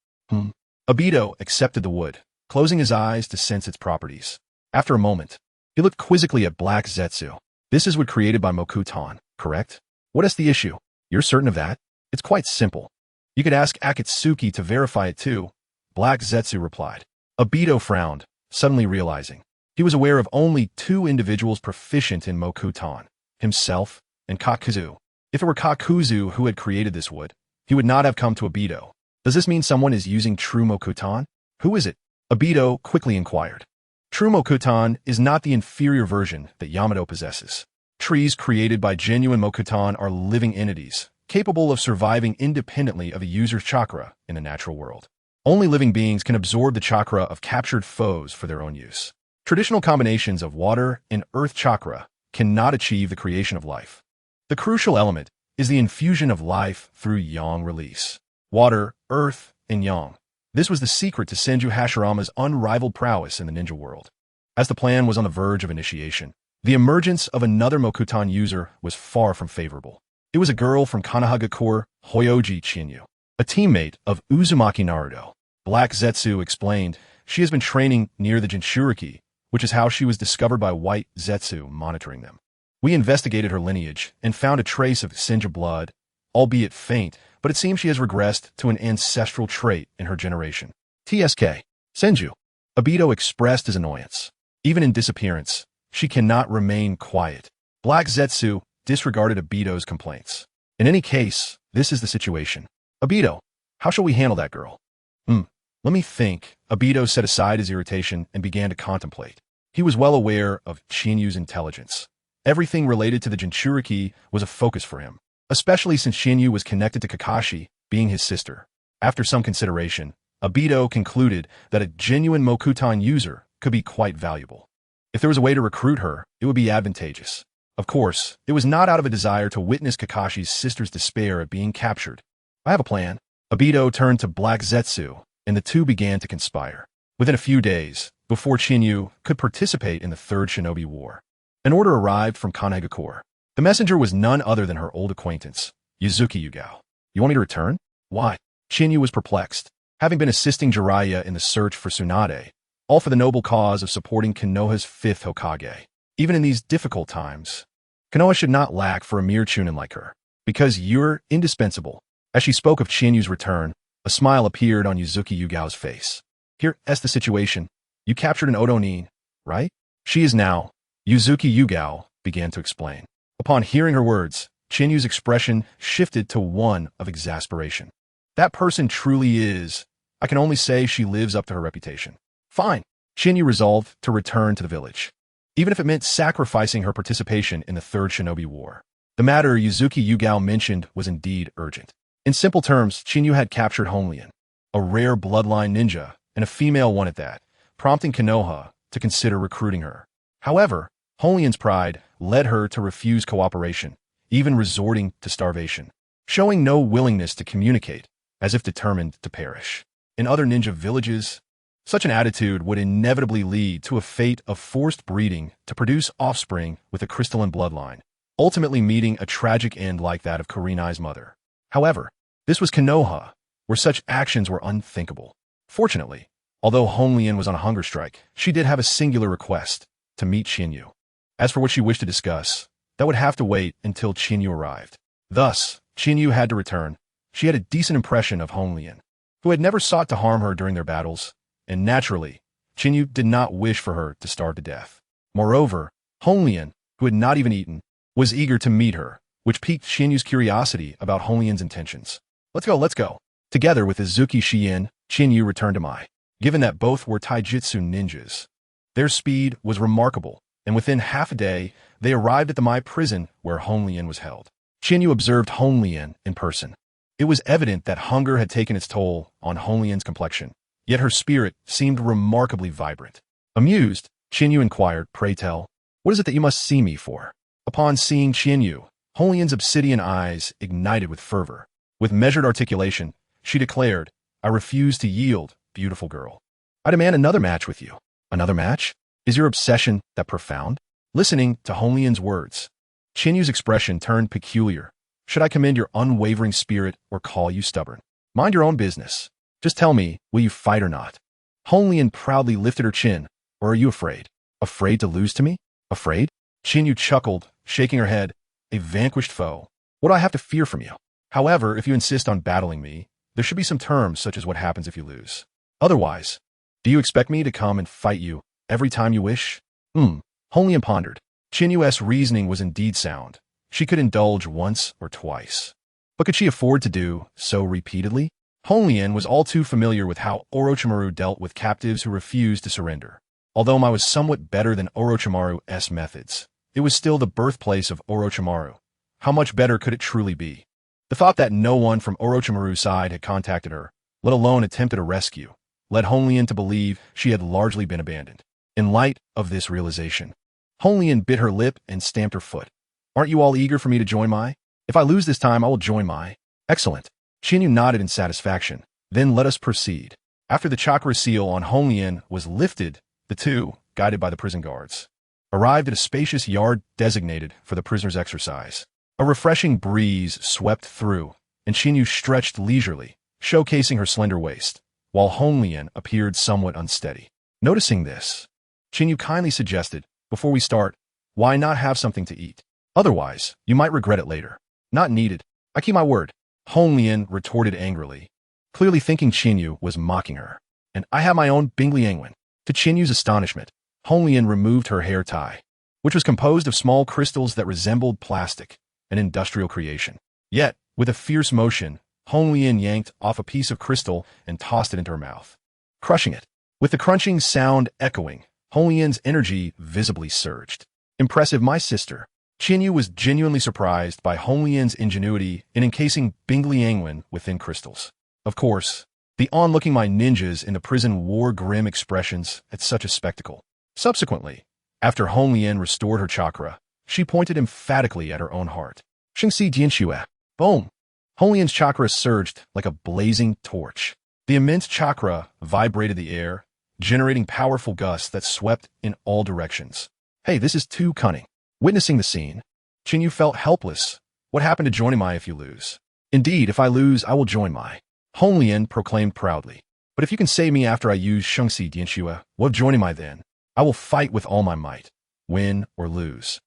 Obito accepted the wood, closing his eyes to sense its properties. After a moment, he looked quizzically at Black Zetsu. "This is wood created by Mokutan, correct? What is the issue? You're certain of that? It's quite simple. You could ask Akatsuki to verify it too," Black Zetsu replied. Obito frowned, suddenly realizing he was aware of only 2 individuals proficient in Mokutan, himself and Kakuzu. If it were Kakuzu who had created this wood, he would not have come to Obito. Does this mean someone is using true Mokutan? Who is it? Obito quickly inquired. True Mokutan is not the inferior version that Yamato possesses. Trees created by genuine Mokutan are living entities, capable of surviving independently of a user's chakra in the natural world. Only living beings can absorb the chakra of captured foes for their own use. Traditional combinations of water and earth chakra cannot achieve the creation of life. The crucial element is the infusion of life through yang release. Water, earth, and yang. This was the secret to Senju Hashirama's unrivaled prowess in the ninja world. As the plan was on the verge of initiation, the emergence of another Mokutan user was far from favorable. It was a girl from Konohagakure, Hyoji Chinyu, a teammate of Uzumaki Naruto. Black Zetsu explained she has been training near the Jinchuriki, which is how she was discovered by White Zetsu monitoring them. We investigated her lineage and found a trace of Senju blood, albeit faint, but it seems she has regressed to an ancestral trait in her generation. TSK. Senju. Obito expressed his annoyance. Even in disappearance, she cannot remain quiet. Black Zetsu disregarded Obito's complaints. In any case, this is the situation. Obito, how shall we handle that girl? Let me think. Obito set aside his irritation and began to contemplate. He was well aware of Chinyu's intelligence. Everything related to the Jinchuriki was a focus for him, especially since Chinyu was connected to Kakashi, being his sister. After some consideration, Obito concluded that a genuine Mokutan user could be quite valuable. If there was a way to recruit her, it would be advantageous. Of course, it was not out of a desire to witness Kakashi's sister's despair at being captured. "I have a plan." Obito turned to Black Zetsu, and the two began to conspire. Within a few days, before Chinyu could participate in the Third Shinobi War, an order arrived from Konohagakure. The messenger was none other than her old acquaintance, Yuzuki Yugao. "You want me to return?" "Why?" Chinyu was perplexed. Having been assisting Jiraiya in the search for Tsunade, all for the noble cause of supporting Konoha's 5th Hokage. Even in these difficult times, Konoha should not lack for a mere chunin like her, because you're indispensable. As she spoke of Chinyu's return, a smile appeared on Yuzuki Yugao's face. Here's the situation. You captured an Odonin, right? She is now. Yuzuki Yugao began to explain. Upon hearing her words, Chinyu's expression shifted to one of exasperation. That person truly is. I can only say she lives up to her reputation. Fine. Chinyu resolved to return to the village, even if it meant sacrificing her participation in the Third Shinobi War. The matter Yuzuki Yugao mentioned was indeed urgent. In simple terms, Chinyu had captured Honglian, a rare bloodline ninja, and a female one at that, prompting Konoha to consider recruiting her. However, Honglian's pride led her to refuse cooperation, even resorting to starvation, showing no willingness to communicate, as if determined to perish. In other ninja villages, such an attitude would inevitably lead to a fate of forced breeding to produce offspring with a crystalline bloodline, ultimately meeting a tragic end like that of Kurenai's mother. However, this was Konoha, where such actions were unthinkable. Fortunately, although Honglian was on a hunger strike, she did have a singular request, to meet Chinyu. As for what she wished to discuss, that would have to wait until Chinyu arrived. Thus, Chinyu had to return. She had a decent impression of Honglian, who had never sought to harm her during their battles, and naturally, Chinyu did not wish for her to starve to death. Moreover, Honglian, who had not even eaten, was eager to meet her, which piqued Chinyu's curiosity about Honglian's intentions. Let's go. Together with Izuki Shien, Chinyu returned to Mai. Given that both were taijutsu ninjas, their speed was remarkable, and within half a day, they arrived at the Mai prison where Honglian was held. Chinyu observed Honglian in person. It was evident that hunger had taken its toll on Honglian's complexion, yet her spirit seemed remarkably vibrant. Amused, Chinyu inquired, "Pray tell, what is it that you must see me for?" Upon seeing Chinyu, Honglian's obsidian eyes ignited with fervor. With measured articulation, she declared, "I refuse to yield, beautiful girl. I demand another match with you." "Another match? Is your obsession that profound?" Listening to Honglian's words, Chinyu's expression turned peculiar. "Should I commend your unwavering spirit or call you stubborn? Mind your own business. Just tell me, will you fight or not?" Honglian proudly lifted her chin. "Or are you afraid? Afraid to lose to me? Afraid?" Chinyu chuckled, shaking her head. "A vanquished foe. What do I have to fear from you? However, if you insist on battling me, there should be some terms such as what happens if you lose. Otherwise, do you expect me to come and fight you every time you wish?" Honglian pondered. Chinyu's reasoning was indeed sound. She could indulge once or twice. But could she afford to do so repeatedly? Honglian was all too familiar with how Orochimaru dealt with captives who refused to surrender. Although Mai was somewhat better than Orochimaru's methods, it was still the birthplace of Orochimaru. How much better could it truly be? The thought that no one from Orochimaru's side had contacted her, let alone attempted a rescue, led Honglian to believe she had largely been abandoned. In light of this realization, Honglian bit her lip and stamped her foot. "Aren't you all eager for me to join Mai? If I lose this time, I will join Mai." "Excellent." Chinyu nodded in satisfaction. "Then let us proceed." After the chakra seal on Honglian was lifted, the two, guided by the prison guards, arrived at a spacious yard designated for the prisoners' exercise. A refreshing breeze swept through, and Chinyu stretched leisurely, showcasing her slender waist, while Honglian appeared somewhat unsteady. Noticing this, Chinyu kindly suggested, "Before we start, why not have something to eat? Otherwise, you might regret it later." "Not needed. I keep my word," Honglian retorted angrily, clearly thinking Chinyu was mocking her. "And I have my own Bingliangwen." To Chinyu's astonishment, Honglian removed her hair tie, which was composed of small crystals that resembled plastic, an industrial creation. Yet, with a fierce motion, Honglian yanked off a piece of crystal and tossed it into her mouth, crushing it. With the crunching sound echoing, Honglian's energy visibly surged. "Impressive, my sister." Chinyu was genuinely surprised by Honglian's ingenuity in encasing Bingliangwen within crystals. Of course, the onlooking Mai ninjas in the prison wore grim expressions at such a spectacle. Subsequently, after Honglian restored her chakra, she pointed emphatically at her own heart. "Shingxi Dianxue." Boom! Honglian's chakra surged like a blazing torch. The immense chakra vibrated the air, generating powerful gusts that swept in all directions. "Hey, this is too cunning." Witnessing the scene, Chinyu felt helpless. "What happened to joining Mai if you lose?" "Indeed, if I lose, I will join Mai," Honglian proclaimed proudly. "But if you can save me after I use Shungxi Dianxue, what of joining Mai then? I will fight with all my might." win or lose.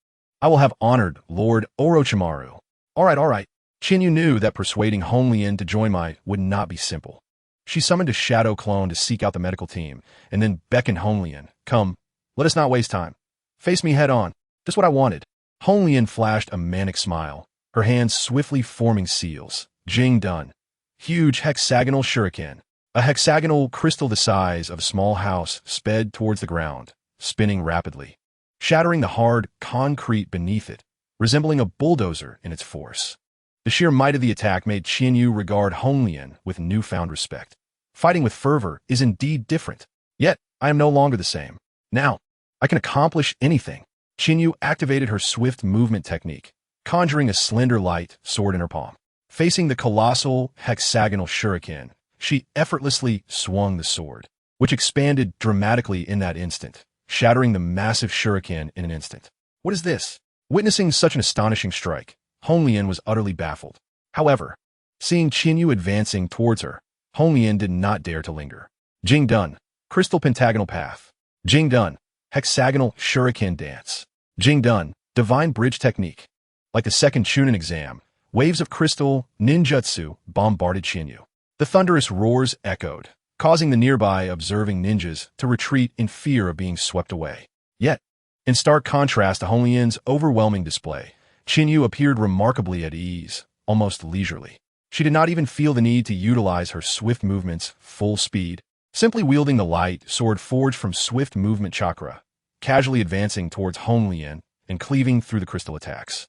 I will have honored Lord Orochimaru. All right. Chinyu knew that persuading Hong Lian to join my would not be simple. She summoned a shadow clone to seek out the medical team, and then beckoned Hong Lian. Come, let us not waste time. Face me head on. Just what I wanted. Hong Lian flashed a manic smile, her hands swiftly forming seals. Jing done. Huge hexagonal shuriken. A hexagonal crystal the size of a small house sped towards the ground, spinning rapidly, shattering the hard concrete beneath it, resembling a bulldozer in its force. The sheer might of the attack made Qianyu regard Hong Lian with newfound respect. Fighting with fervor is indeed different. Yet, I am no longer the same. Now, I can accomplish anything. Qianyu activated her swift movement technique, conjuring a slender light sword in her palm. Facing the colossal hexagonal shuriken, she effortlessly swung the sword, which expanded dramatically in that instant, shattering the massive shuriken in an instant. What is this? Witnessing such an astonishing strike, Hong Lian was utterly baffled. However, seeing Qianyu advancing towards her, Hong Lian did not dare to linger. Jing done. Crystal pentagonal path. Jing done. Hexagonal shuriken dance. Jing done. Divine bridge technique. Like the second Chunin exam, waves of crystal ninjutsu bombarded Qianyu. The thunderous roars echoed, causing the nearby observing ninjas to retreat in fear of being swept away. Yet, in stark contrast to Hong Lian's overwhelming display, Qianyu appeared remarkably at ease, almost leisurely. She did not even feel the need to utilize her swift movements full speed, simply wielding the light sword forged from swift movement chakra, casually advancing towards Hong Lian and cleaving through the crystal attacks.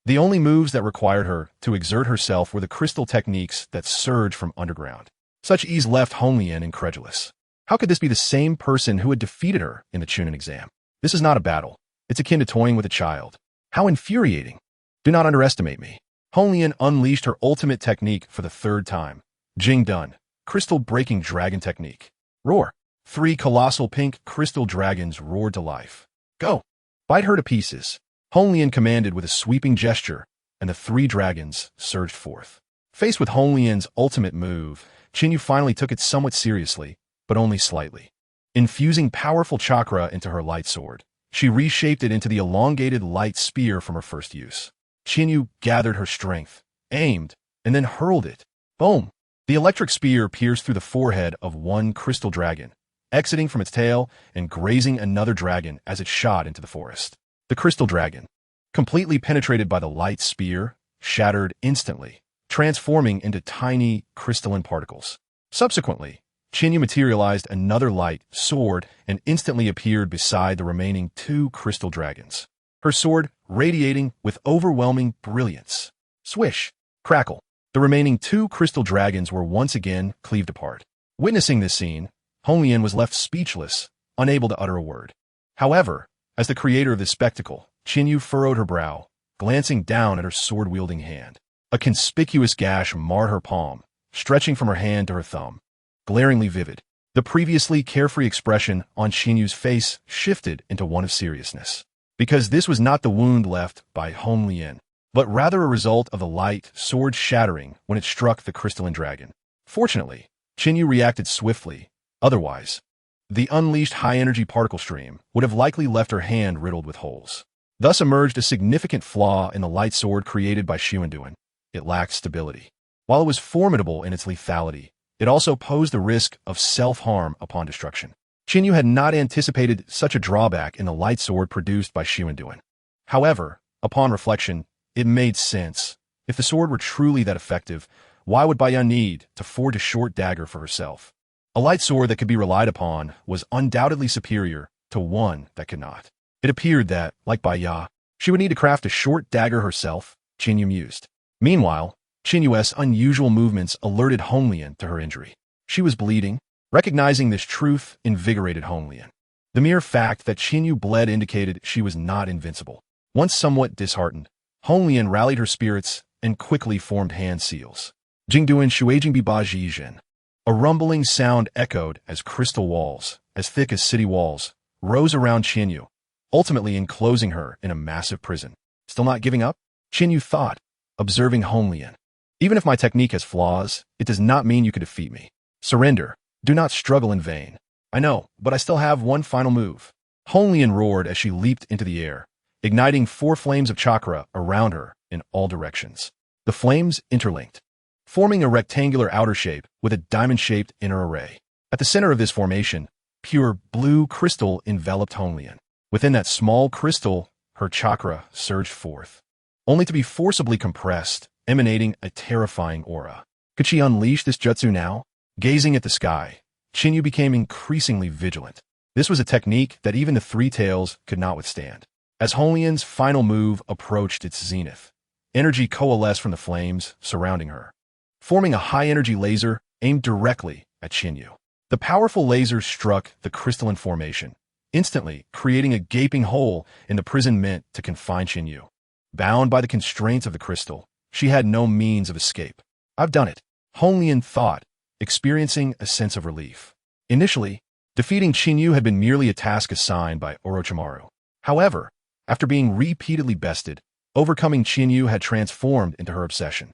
The only moves that required her to exert herself were the crystal techniques that surged from underground. Such ease left Hong Lian incredulous. How could this be the same person who had defeated her in the Chunin exam? This is not a battle. It's akin to toying with a child. How infuriating. Do not underestimate me. Hong Lian unleashed her ultimate technique for the third time. Jing done. Crystal-breaking dragon technique. Roar. 3 colossal pink crystal dragons roared to life. Go. Bite her to pieces. Hong Lian commanded with a sweeping gesture, and the 3 dragons surged forth. Faced with Hong Lian's ultimate move, Qianyu finally took it somewhat seriously, but only slightly. Infusing powerful chakra into her light sword, she reshaped it into the elongated light spear from her first use. Qianyu gathered her strength, aimed, and then hurled it. Boom! The electric spear pierced through the forehead of one crystal dragon, exiting from its tail and grazing another dragon as it shot into the forest. The crystal dragon, completely penetrated by the light spear, shattered instantly, transforming into tiny crystalline particles. Subsequently, Qianyu materialized another light sword and instantly appeared beside the remaining 2 crystal dragons, her sword radiating with overwhelming brilliance. Swish! Crackle! The remaining 2 crystal dragons were once again cleaved apart. Witnessing this scene, Hong Lian was left speechless, unable to utter a word. However, as the creator of this spectacle, Qianyu furrowed her brow, glancing down at her sword-wielding hand. A conspicuous gash marred her palm, stretching from her hand to her thumb. Glaringly vivid, the previously carefree expression on Qianyu's face shifted into one of seriousness. Because this was not the wound left by Hong Lian, but rather a result of the light sword shattering when it struck the crystalline dragon. Fortunately, Qianyu reacted swiftly. Otherwise, the unleashed high-energy particle stream would have likely left her hand riddled with holes. Thus emerged a significant flaw in the light sword created by Xuanduan. It lacked stability. While it was formidable in its lethality, it also posed the risk of self-harm upon destruction. Qianyu had not anticipated such a drawback in the light sword produced by Xuanduan. However, upon reflection, it made sense. If the sword were truly that effective, why would Baiya need to forge a short dagger for herself? A light sword that could be relied upon was undoubtedly superior to one that could not. It appeared that, like Baiya, she would need to craft a short dagger herself, Qianyu mused. Meanwhile, Qianyu's unusual movements alerted Hong Lian to her injury. She was bleeding. Recognizing this truth invigorated Hong Lian. The mere fact that Qianyu bled indicated she was not invincible. Once somewhat disheartened, Hong Lian rallied her spirits and quickly formed hand seals. Jingduan Shuijingbi Ba Jizhen. A rumbling sound echoed as crystal walls, as thick as city walls, rose around Qianyu, ultimately enclosing her in a massive prison. Still not giving up? Qianyu thought, observing Hong Lian. Even if my technique has flaws, it does not mean you can defeat me. Surrender. Do not struggle in vain. I know, but I still have one final move. Hong Lian roared as she leaped into the air, igniting 4 flames of chakra around her in all directions. The flames interlinked, forming a rectangular outer shape with a diamond-shaped inner array. At the center of this formation, pure blue crystal enveloped Hong Lian. Within that small crystal, her chakra surged forth, only to be forcibly compressed, emanating a terrifying aura. Could she unleash this jutsu now? Gazing at the sky, Chinyu became increasingly vigilant. This was a technique that even the 3 tails could not withstand. As Hong Lian's final move approached its zenith, energy coalesced from the flames surrounding her, forming a high-energy laser aimed directly at Chinyu. The powerful laser struck the crystalline formation, instantly creating a gaping hole in the prison meant to confine Chinyu. Bound by the constraints of the crystal, she had no means of escape. I've done it, Hong Lian thought, experiencing a sense of relief. Initially, defeating Chinyu had been merely a task assigned by Orochimaru. However, after being repeatedly bested, overcoming Chinyu had transformed into her obsession.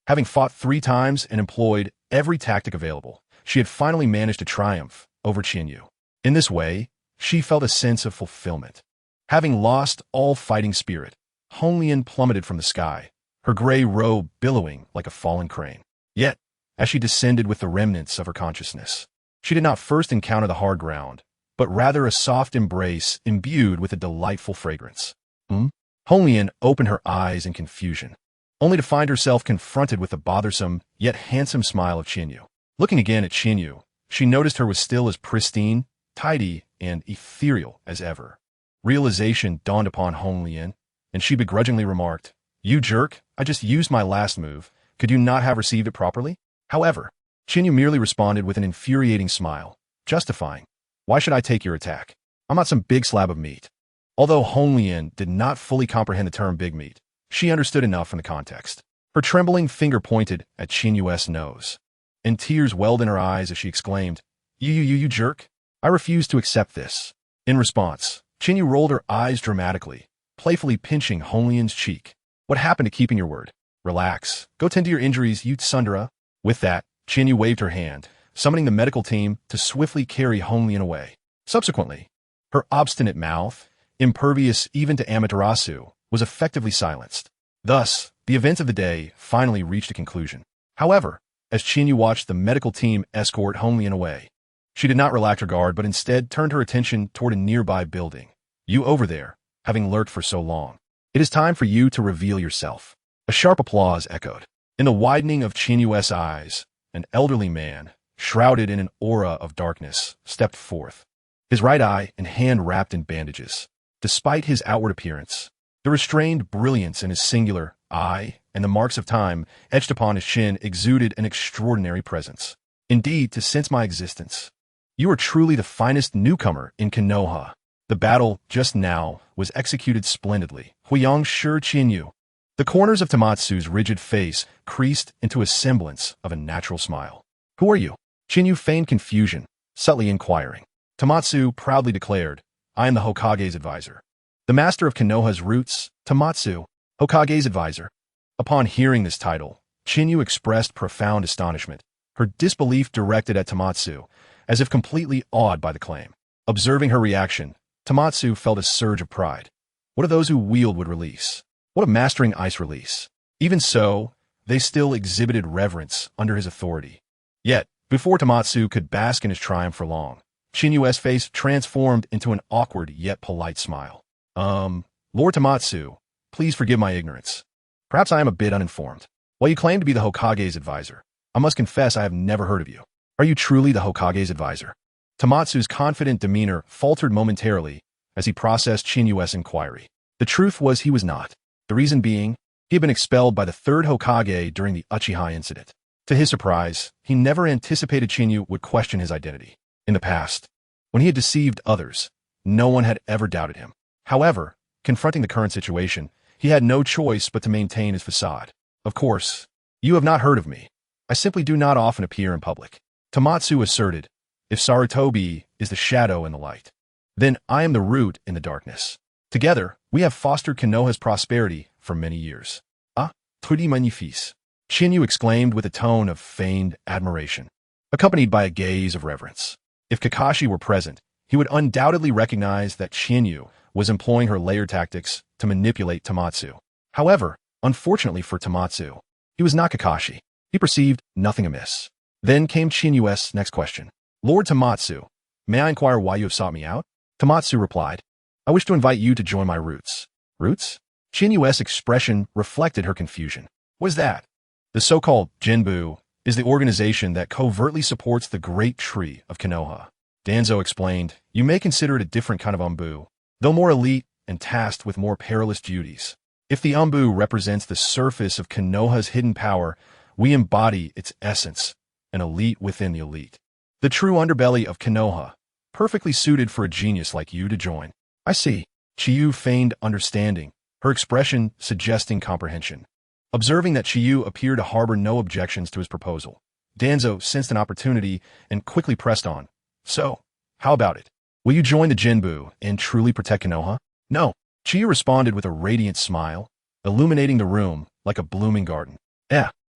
Having fought 3 times and employed every tactic available, she had finally managed to triumph over Chinyu. In this way, she felt a sense of fulfillment. Having lost all fighting spirit, Hong Lian plummeted from the sky, her gray robe billowing like a fallen crane. Yet, as she descended with the remnants of her consciousness, she did not first encounter the hard ground, but rather a soft embrace imbued with a delightful fragrance. Hong Lian opened her eyes in confusion, only to find herself confronted with the bothersome yet handsome smile of Chinyu. Looking again at Chinyu, she noticed her was still as pristine, tidy, and ethereal as ever. Realization dawned upon Hong Lian, and she begrudgingly remarked, "You jerk, I just used my last move. Could you not have received it properly?" However, Chinyu merely responded with an infuriating smile, justifying, "Why should I take your attack? I'm not some big slab of meat." Although Hong Lian did not fully comprehend the term big meat, she understood enough from the context. Her trembling finger pointed at Chinyu's nose, and tears welled in her eyes as she exclaimed, You jerk! I refuse to accept this." In response, Chinyu rolled her eyes dramatically, playfully pinching Hong Lian's cheek. "What happened to keeping your word? Relax. Go tend to your injuries, you tsundere." With that, Chinyu waved her hand, summoning the medical team to swiftly carry Hong Lian away. Subsequently, her obstinate mouth, impervious even to Amaterasu, was effectively silenced. Thus, the events of the day finally reached a conclusion. However, as Chinyu watched the medical team escort Hong Lian away, she did not relax her guard but instead turned her attention toward a nearby building. "You over there, having lurked for so long. It is time for you to reveal yourself." A sharp applause echoed. In the widening of Chinyu's eyes, an elderly man, shrouded in an aura of darkness, stepped forth, his right eye and hand wrapped in bandages. Despite his outward appearance, the restrained brilliance in his singular eye and the marks of time etched upon his chin exuded an extraordinary presence. "Indeed, to sense my existence, you are truly the finest newcomer in Konoha." The battle, just now, was executed splendidly. Huiyang Shi Chinyu. The corners of Tamatsu's rigid face creased into a semblance of a natural smile. "Who are you?" Chinyu feigned confusion, subtly inquiring. Tamatsu proudly declared, "I am the Hokage's advisor." The master of Konoha's roots, Tamatsu, Hokage's advisor. Upon hearing this title, Chinyu expressed profound astonishment, her disbelief directed at Tamatsu, as if completely awed by the claim. Observing her reaction, Tamatsu felt a surge of pride. What if those who wield would release? What if mastering ice release? Even so, they still exhibited reverence under his authority. Yet, before Tamatsu could bask in his triumph for long, Chinyu's face transformed into an awkward yet polite smile. Lord Tamatsu, please forgive my ignorance. Perhaps I am a bit uninformed. While you claim to be the Hokage's advisor, I must confess I have never heard of you. Are you truly the Hokage's advisor?" Tamatsu's confident demeanor faltered momentarily as he processed Chinyu's inquiry. The truth was he was not. The reason being, he had been expelled by the 3rd Hokage during the Uchiha incident. To his surprise, he never anticipated Chinyu would question his identity. In the past, when he had deceived others, no one had ever doubted him. However, confronting the current situation, he had no choice but to maintain his facade. "Of course, you have not heard of me. I simply do not often appear in public." Tamatsu asserted, "If Sarutobi is the shadow in the light, then I am the root in the darkness. Together, we have fostered Konoha's prosperity for many years." "Ah, tout est magnifique," Chinyu exclaimed with a tone of feigned admiration, accompanied by a gaze of reverence. If Kakashi were present, he would undoubtedly recognize that Qianyu was employing her layered tactics to manipulate Tamatsu. However, unfortunately for Tamatsu, he was not Kakashi. He perceived nothing amiss. Then came Qianyu's next question. Lord Tamatsu, may I inquire why you have sought me out? Tamatsu replied, I wish to invite you to join my roots. Roots? Qianyu's expression reflected her confusion. What is that? The so-called Jinbu is the organization that covertly supports the great tree of Konoha. Danzo explained, you may consider it a different kind of Umbu, though more elite and tasked with more perilous duties. If the Umbu represents the surface of Konoha's hidden power, we embody its essence, an elite within the elite. The true underbelly of Konoha, perfectly suited for a genius like you to join. I see. Chiyu feigned understanding, her expression suggesting comprehension. Observing that Chiyu appeared to harbor no objections to his proposal, Danzo sensed an opportunity and quickly pressed on. So, how about it? Will you join the Jinbu and truly protect Konoha? No. Chiyu responded with a radiant smile, illuminating the room like a blooming garden.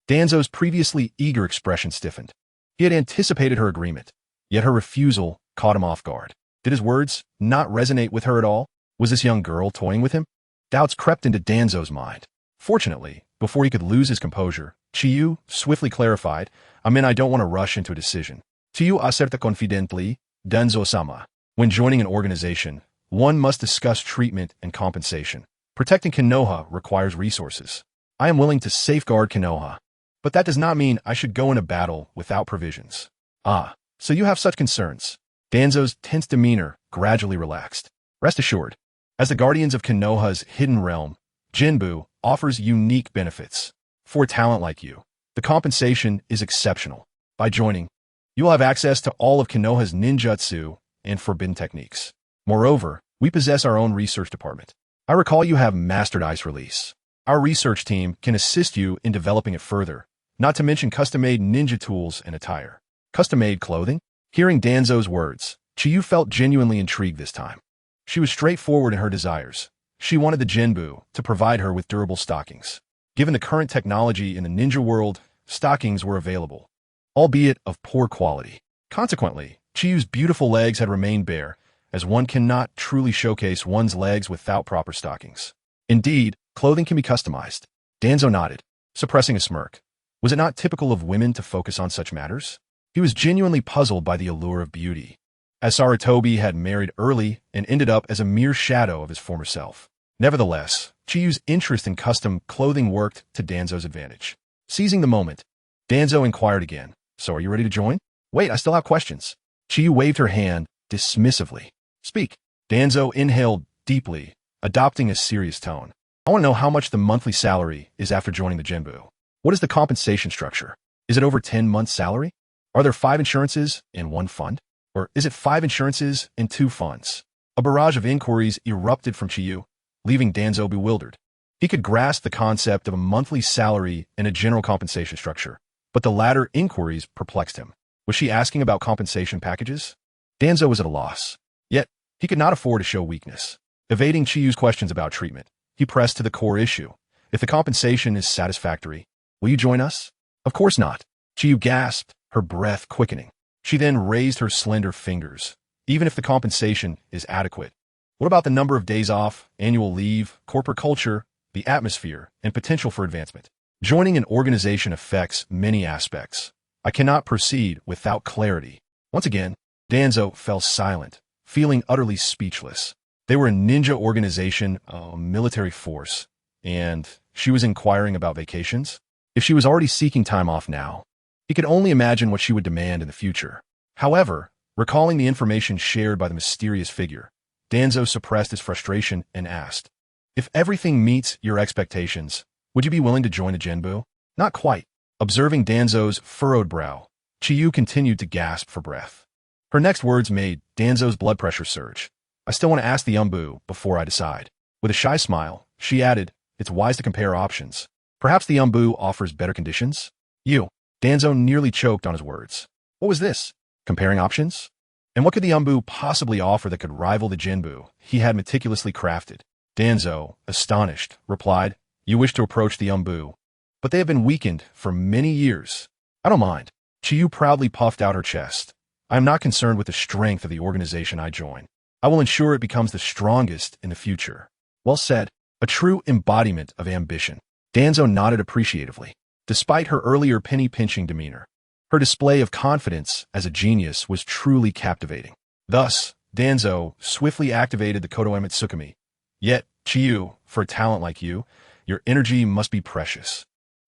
Danzo's previously eager expression stiffened. He had anticipated her agreement, yet her refusal caught him off guard. Did his words not resonate with her at all? Was this young girl toying with him? Doubts crept into Danzo's mind. Fortunately, before he could lose his composure, Chiyu swiftly clarified, I don't want to rush into a decision. Chiyu acerta confidently, Danzo-sama. When joining an organization, one must discuss treatment and compensation. Protecting Konoha requires resources. I am willing to safeguard Konoha, but that does not mean I should go in a battle without provisions. So you have such concerns. Danzo's tense demeanor gradually relaxed. Rest assured, as the guardians of Konoha's hidden realm, Jinbu offers unique benefits. For a talent like you, the compensation is exceptional. By joining, you will have access to all of Konoha's ninjutsu and forbidden techniques. Moreover, we possess our own research department. I recall you have mastered ice release. Our research team can assist you in developing it further, not to mention custom-made ninja tools and attire. Custom-made clothing? Hearing Danzo's words, Chiyu felt genuinely intrigued this time. She was straightforward in her desires. She wanted the Jinbu to provide her with durable stockings. Given the current technology in the ninja world, stockings were available, albeit of poor quality. Consequently, Chiyu's beautiful legs had remained bare, as one cannot truly showcase one's legs without proper stockings. Indeed, clothing can be customized. Danzo nodded, suppressing a smirk. Was it not typical of women to focus on such matters? He was genuinely puzzled by the allure of beauty, as Sarutobi had married early and ended up as a mere shadow of his former self. Nevertheless, Chiyu's interest in custom clothing worked to Danzo's advantage. Seizing the moment, Danzo inquired again, so are you ready to join? Wait, I still have questions. Chiyu waved her hand dismissively. Speak. Danzo inhaled deeply, adopting a serious tone. I want to know how much the monthly salary is after joining the Jinbu. What is the compensation structure? Is it over 10 months' salary? Are there 5 insurances in one fund? Or is it 5 insurances in 2 funds? A barrage of inquiries erupted from Chiyu, leaving Danzo bewildered. He could grasp the concept of a monthly salary and a general compensation structure, but the latter inquiries perplexed him. Was she asking about compensation packages? Danzo was at a loss. Yet, he could not afford to show weakness. Evading Chiyu's questions about treatment, he pressed to the core issue. If the compensation is satisfactory, will you join us? Of course not. Chiyu gasped, her breath quickening. She then raised her slender fingers. Even if the compensation is adequate, what about the number of days off, annual leave, corporate culture, the atmosphere, and potential for advancement? Joining an organization affects many aspects. I cannot proceed without clarity. Once again, Danzo fell silent, feeling utterly speechless. They were a ninja organization, a military force, and she was inquiring about vacations? If she was already seeking time off now, he could only imagine what she would demand in the future. However, recalling the information shared by the mysterious figure, Danzo suppressed his frustration and asked, if everything meets your expectations, would you be willing to join a Jinbu? Not quite. Observing Danzo's furrowed brow, Chiyu continued to gasp for breath. Her next words made Danzo's blood pressure surge. I still want to ask the Umbu before I decide. With a shy smile, she added, it's wise to compare options. Perhaps the Umbu offers better conditions? Danzo nearly choked on his words. What was this? Comparing options? And what could the Umbu possibly offer that could rival the Jinbu he had meticulously crafted? Danzo, astonished, replied, you wish to approach the Umbu, but they have been weakened for many years. I don't mind. Chiyu proudly puffed out her chest. I am not concerned with the strength of the organization I join. I will ensure it becomes the strongest in the future. Well said. A true embodiment of ambition. Danzo nodded appreciatively. Despite her earlier penny-pinching demeanor, her display of confidence as a genius was truly captivating. Thus, Danzo swiftly activated the Kodoe Mitsukami. Yet, Chiyu, for a talent like you, your energy must be precious.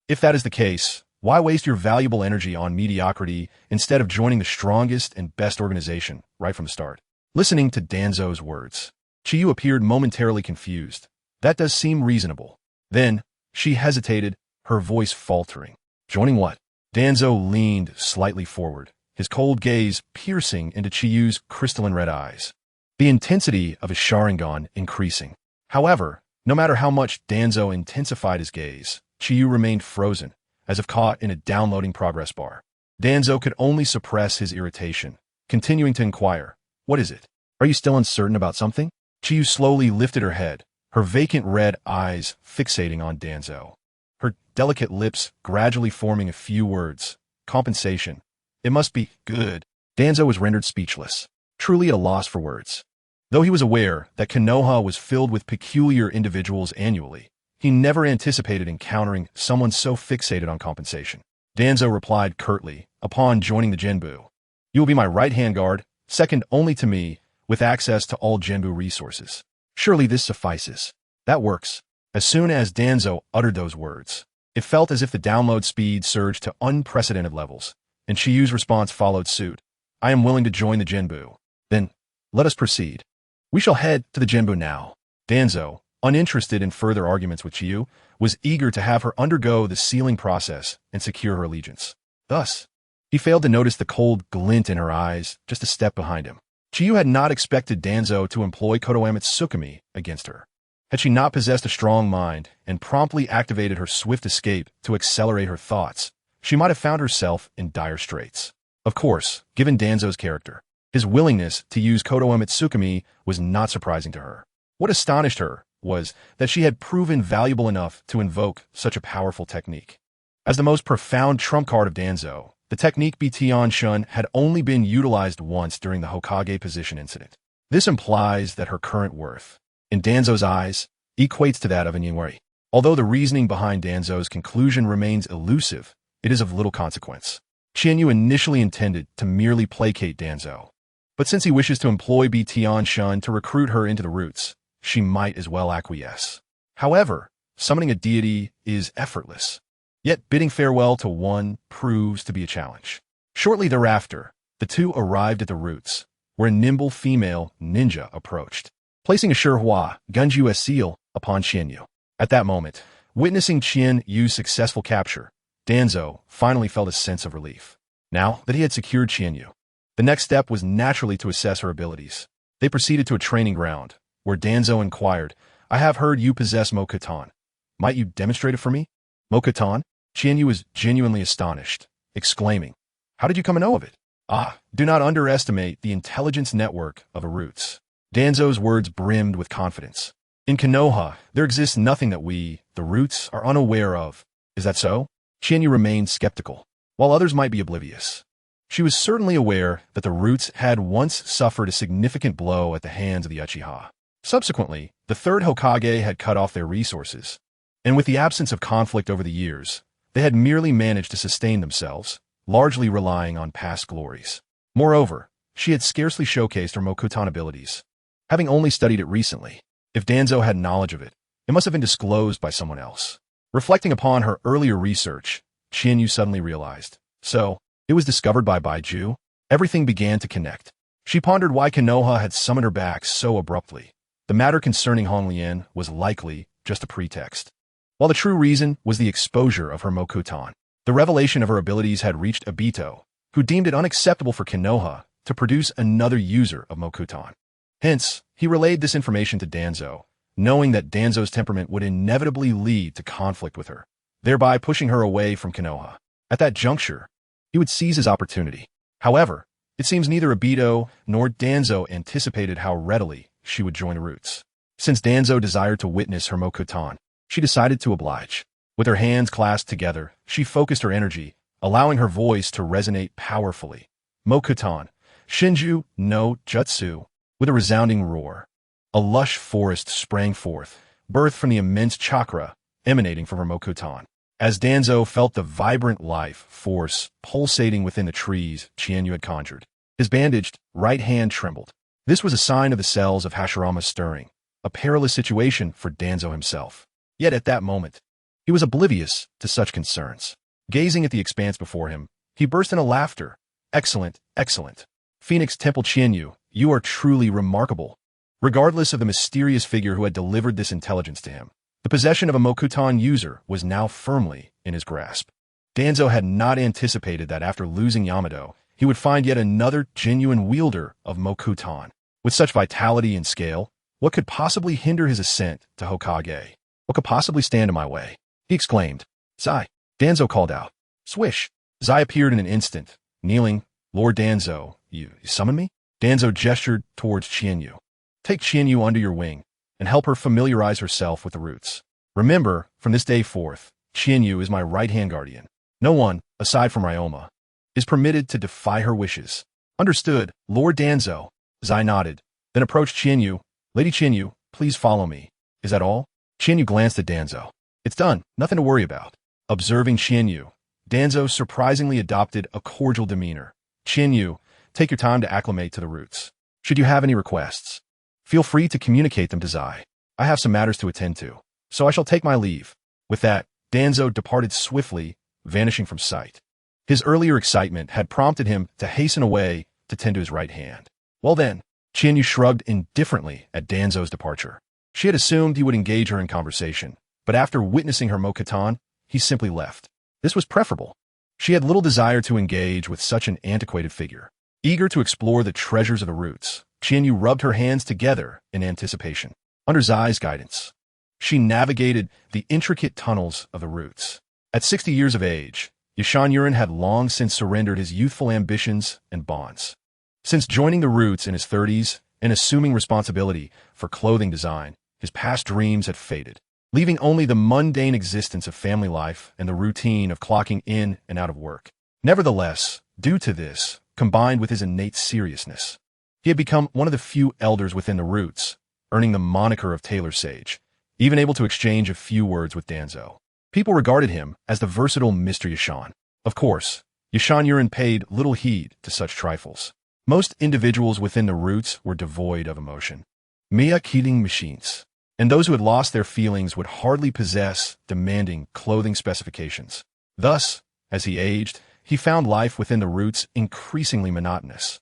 If that is the case, why waste your valuable energy on mediocrity instead of joining the strongest and best organization right from the start? Listening to Danzo's words, Chiyu appeared momentarily confused. That does seem reasonable. Then, she hesitated, her voice faltering. Joining what? Danzo leaned slightly forward, his cold gaze piercing into Chiyu's crystalline red eyes, the intensity of his Sharingan increasing. However, no matter how much Danzo intensified his gaze, Chiyu remained frozen, as if caught in a downloading progress bar. Danzo could only suppress his irritation, continuing to inquire, "What is it? Are you still uncertain about something?" Chiyu slowly lifted her head, her vacant red eyes fixating on Danzo. Her delicate lips gradually forming a few words. Compensation. It must be good. Danzo was rendered speechless, truly at a loss for words. Though he was aware that Konoha was filled with peculiar individuals annually, he never anticipated encountering someone so fixated on compensation. Danzo replied curtly, upon joining the Genbu. "You will be my right-hand guard, second only to me, with access to all Genbu resources. Surely this suffices." That works. As soon as Danzo uttered those words, it felt as if the download speed surged to unprecedented levels, and Chiyu's response followed suit. "I am willing to join the Genbu." "Then, let us proceed. We shall head to the Genbu now." Danzo, uninterested in further arguments with Chiyu, was eager to have her undergo the sealing process and secure her allegiance. Thus, he failed to notice the cold glint in her eyes just a step behind him. Chiyu had not expected Danzo to employ Kodoe Mitsukami against her. Had she not possessed a strong mind and promptly activated her swift escape to accelerate her thoughts, she might have found herself in dire straits. Of course, given Danzo's character, his willingness to use Kodoe Mitsukami was not surprising to her. What astonished her was that she had proven valuable enough to invoke such a powerful technique. As the most profound trump card of Danzo, the technique Btion Shun had only been utilized once during the Hokage position incident. This implies that her current worth, in Danzo's eyes, equates to that of an Yinwei. Although the reasoning behind Danzo's conclusion remains elusive, it is of little consequence. Qianyu initially intended to merely placate Danzo, but since he wishes to employ Btion Shun to recruit her into the roots, she might as well acquiesce. However, summoning a deity is effortless, yet bidding farewell to one proves to be a challenge. Shortly thereafter, the two arrived at the roots, where a nimble female ninja approached, placing a Shihua Gunju seal upon Qianyu. At that moment, witnessing Qian Yu's successful capture, Danzo finally felt a sense of relief. Now that he had secured Qianyu, the next step was naturally to assess her abilities. They proceeded to a training ground, where Danzo inquired, "I have heard you possess Mokutan. Might you demonstrate it for me?" Mokutan? Qianyu was genuinely astonished, exclaiming, "How did you come to know of it?" "Ah, do not underestimate the intelligence network of the roots." Danzo's words brimmed with confidence. "In Konoha, there exists nothing that we, the roots, are unaware of. Is that so?" Qianyu remained skeptical, while others might be oblivious. She was certainly aware that the roots had once suffered a significant blow at the hands of the Uchiha. Subsequently, the third Hokage had cut off their resources, and with the absence of conflict over the years, they had merely managed to sustain themselves, largely relying on past glories. Moreover, she had scarcely showcased her Mokutan abilities, having only studied it recently. If Danzo had knowledge of it, it must have been disclosed by someone else. Reflecting upon her earlier research, Qianyu suddenly realized. So, it was discovered by Baiju? Everything began to connect. She pondered why Konoha had summoned her back so abruptly. The matter concerning Honglien was likely just a pretext, while the true reason was the exposure of her Mokutan. The revelation of her abilities had reached Obito, who deemed it unacceptable for Konoha to produce another user of Mokutan. Hence, he relayed this information to Danzo, knowing that Danzo's temperament would inevitably lead to conflict with her, thereby pushing her away from Konoha. At that juncture, he would seize his opportunity. However, it seems neither Obito nor Danzo anticipated how readily she would join the roots. Since Danzo desired to witness her Mokutan, she decided to oblige. With her hands clasped together, she focused her energy, allowing her voice to resonate powerfully. "Mokutan, Shinju no Jutsu, with a resounding roar. A lush forest sprang forth, birthed from the immense chakra emanating from her Mokutan. As Danzo felt the vibrant life force pulsating within the trees Qianyu had conjured, his bandaged right hand trembled. This was a sign of the cells of Hashirama stirring, a perilous situation for Danzo himself. Yet at that moment, he was oblivious to such concerns. Gazing at the expanse before him, he burst into laughter. Excellent, excellent. Phoenix TempleChiu, you are truly remarkable. Regardless of the mysterious figure who had delivered this intelligence to him, the possession of a Mokutan user was now firmly in his grasp. Danzo had not anticipated that after losing Yamato, he would find yet another genuine wielder of Mokutan. With such vitality and scale, what could possibly hinder his ascent to Hokage? What could possibly stand in my way? He exclaimed. Zai. Danzo called out. Swish. Zai appeared in an instant, kneeling. Lord Danzo, you summon me? Danzo gestured towards Qianyu. Take Qianyu under your wing and help her familiarize herself with the roots. Remember, from this day forth, Qianyu is my right-hand guardian. No one, aside from Ryoma, is permitted to defy her wishes. Understood, Lord Danzo. Zai nodded, then approached Qianyu. Lady Qianyu, please follow me. Is that all? Qianyu glanced at Danzo. It's done, nothing to worry about. Observing Qianyu, Danzo surprisingly adopted a cordial demeanor. Qianyu, take your time to acclimate to the roots. Should you have any requests, feel free to communicate them to Zai. I have some matters to attend to, so I shall take my leave. With that, Danzo departed swiftly, vanishing from sight. His earlier excitement had prompted him to hasten away to tend to his right hand. Well then, Qianyu shrugged indifferently at Danzo's departure. She had assumed he would engage her in conversation, but after witnessing her Mokutan, he simply left. This was preferable. She had little desire to engage with such an antiquated figure. Eager to explore the treasures of the roots, Qianyu rubbed her hands together in anticipation. Under Zai's guidance, she navigated the intricate tunnels of the roots. At 60 years of age, Yashan Yurin had long since surrendered his youthful ambitions and bonds. Since joining the roots in his 30s and assuming responsibility for clothing design, his past dreams had faded, leaving only the mundane existence of family life and the routine of clocking in and out of work. Nevertheless, due to this, combined with his innate seriousness, he had become one of the few elders within the roots, earning the moniker of Tailor Sage, even able to exchange a few words with Danzo. People regarded him as the versatile Mr. Yashan. Of course, Yashan Yurin paid little heed to such trifles. Most individuals within the roots were devoid of emotion. Mere killing machines. And those who had lost their feelings would hardly possess demanding clothing specifications. Thus, as he aged, he found life within the roots increasingly monotonous.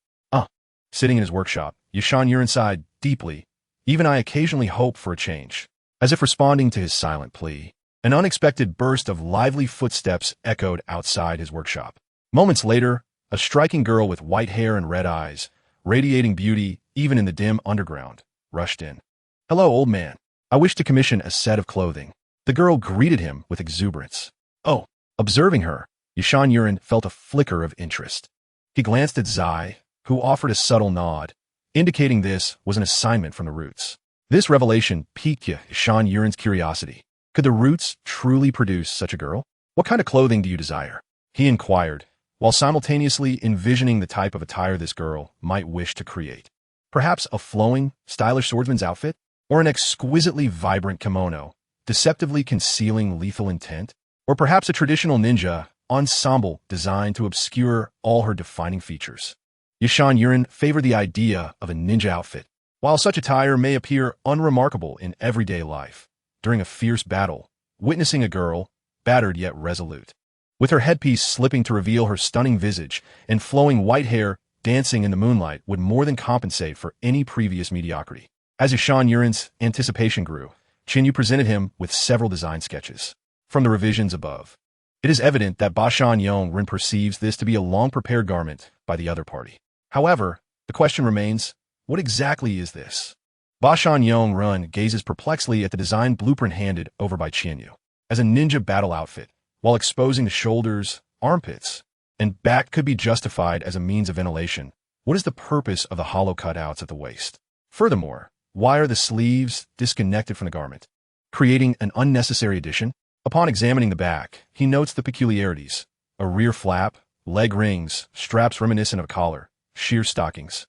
Sitting in his workshop, Yashan Yurin sighed deeply. Even I occasionally hope for a change. As if responding to his silent plea, an unexpected burst of lively footsteps echoed outside his workshop. Moments later, a striking girl with white hair and red eyes, radiating beauty even in the dim underground, rushed in. Hello, old man. I wish to commission a set of clothing. The girl greeted him with exuberance. Oh, observing her, Yashan Yurin felt a flicker of interest. He glanced at Zai, who offered a subtle nod, indicating this was an assignment from the roots. This revelation piqued Yashan Yurin's curiosity. Could the roots truly produce such a girl? What kind of clothing do you desire? He inquired, while simultaneously envisioning the type of attire this girl might wish to create. Perhaps a flowing, stylish swordsman's outfit? Or an exquisitely vibrant kimono, deceptively concealing lethal intent? Or perhaps a traditional ninja ensemble designed to obscure all her defining features? Yashan Yurin favored the idea of a ninja outfit. While such attire may appear unremarkable in everyday life, during a fierce battle, witnessing a girl, battered yet resolute, with her headpiece slipping to reveal her stunning visage and flowing white hair dancing in the moonlight would more than compensate for any previous mediocrity. As Yashan Yurin's anticipation grew, Qianyu presented him with several design sketches. From the revisions above, it is evident that Bashan Yongren perceives this to be a long-prepared garment by the other party. However, the question remains, what exactly is this? Bashan Yongren gazes perplexly at the design blueprint handed over by Qianyu. As a ninja battle outfit, while exposing the shoulders, armpits, and back could be justified as a means of ventilation, what is the purpose of the hollow cutouts at the waist? Furthermore, why are the sleeves disconnected from the garment, creating an unnecessary addition? Upon examining the back, he notes the peculiarities: a rear flap, leg rings, straps reminiscent of a collar, sheer stockings,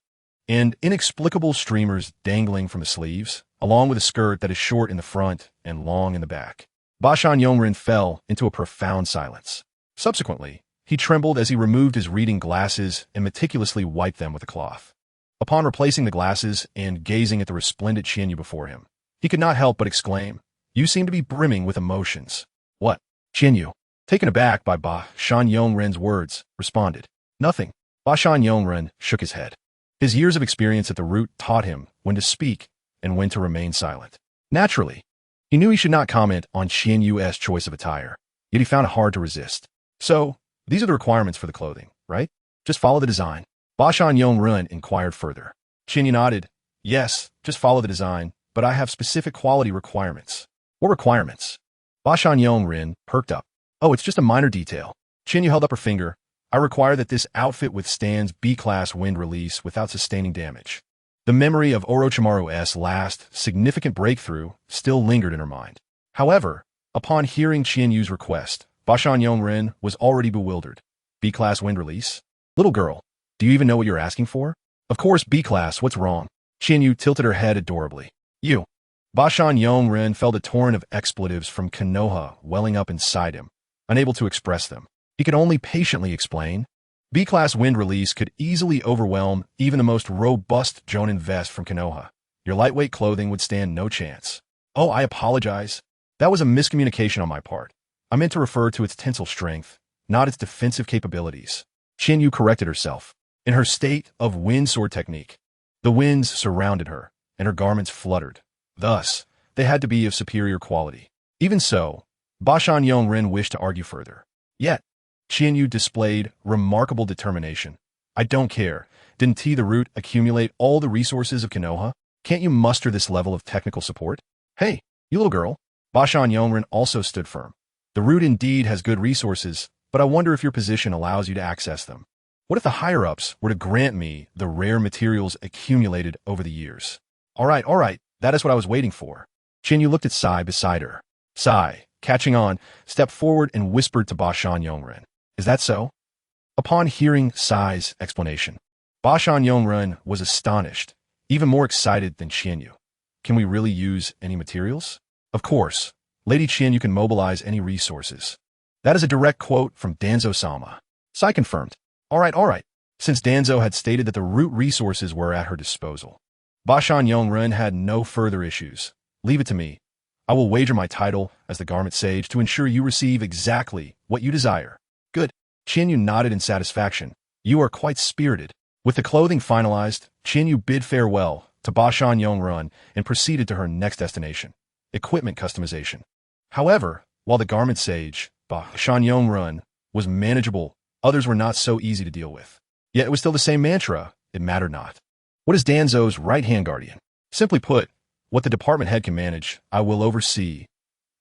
and inexplicable streamers dangling from the sleeves, along with a skirt that is short in the front and long in the back. Ba Shan Yongren fell into a profound silence. Subsequently, he trembled as he removed his reading glasses and meticulously wiped them with a cloth. Upon replacing the glasses and gazing at the resplendent Qianyu before him, he could not help but exclaim, "You seem to be brimming with emotions." "What?" Qianyu, taken aback by Ba Shan Yongren's words, responded, "Nothing." Ba Shan Yongren shook his head. His years of experience at the root taught him when to speak and when to remain silent. Naturally, he knew he should not comment on Qianyu's choice of attire, yet he found it hard to resist. "So, these are the requirements for the clothing, right? Just follow the design." Ba Shan Yongren inquired further. Qianyu nodded. "Yes, just follow the design, but I have specific quality requirements." "What requirements?" Ba Shan Yongren perked up. "Oh, it's just a minor detail." Qianyu held up her finger. "I require that this outfit withstands B-class wind release without sustaining damage." The memory of Orochimaru's last significant breakthrough still lingered in her mind. However, upon hearing Qianyu's request, Ba Shan Yongren was already bewildered. "B-class wind release? Little girl, do you even know what you're asking for?" "Of course, B-class, what's wrong?" Qianyu tilted her head adorably. "You." Ba Shan Yongren felt a torrent of expletives from Konoha welling up inside him, unable to express them. He could only patiently explain. B-class wind release could easily overwhelm even the most robust Jonin vest from Konoha. Your lightweight clothing would stand no chance. "Oh, I apologize. That was a miscommunication on my part. I meant to refer to its tensile strength, not its defensive capabilities." Qianyu corrected herself. In her state of wind sword technique, the winds surrounded her, and her garments fluttered. Thus, they had to be of superior quality. Even so, Ba Shan Yongren wished to argue further. Yet, Qianyu displayed remarkable determination. "I don't care. Didn't T the Root accumulate all the resources of Konoha? Can't you muster this level of technical support?" "Hey, you little girl." Ba Shan Yongren also stood firm. "The Root indeed has good resources, but I wonder if your position allows you to access them. What if the higher-ups were to grant me the rare materials accumulated over the years?" All right, that is what I was waiting for." Qianyu looked at Sai beside her. Sai, catching on, stepped forward and whispered to Ba Shan Yongren, "Is that so?" Upon hearing Sai's explanation, Ba Shan Yongren was astonished, even more excited than Qianyu. "Can we really use any materials?" "Of course. Lady Qianyu can mobilize any resources." That is a direct quote from Danzo-sama. Sai confirmed. All right. Since Danzo had stated that the root resources were at her disposal, Ba Shan Yongren had no further issues. "Leave it to me. I will wager my title as the Garment Sage to ensure you receive exactly what you desire." "Good." Qianyu nodded in satisfaction. "You are quite spirited." With the clothing finalized, Qianyu bid farewell to Ba Shan Yongren and proceeded to her next destination, equipment customization. However, while the Garment Sage, Ba Shan Yongren, was manageable, others were not so easy to deal with. Yet it was still the same mantra, it mattered not. What is Danzo's right-hand guardian? Simply put, what the department head can manage, I will oversee.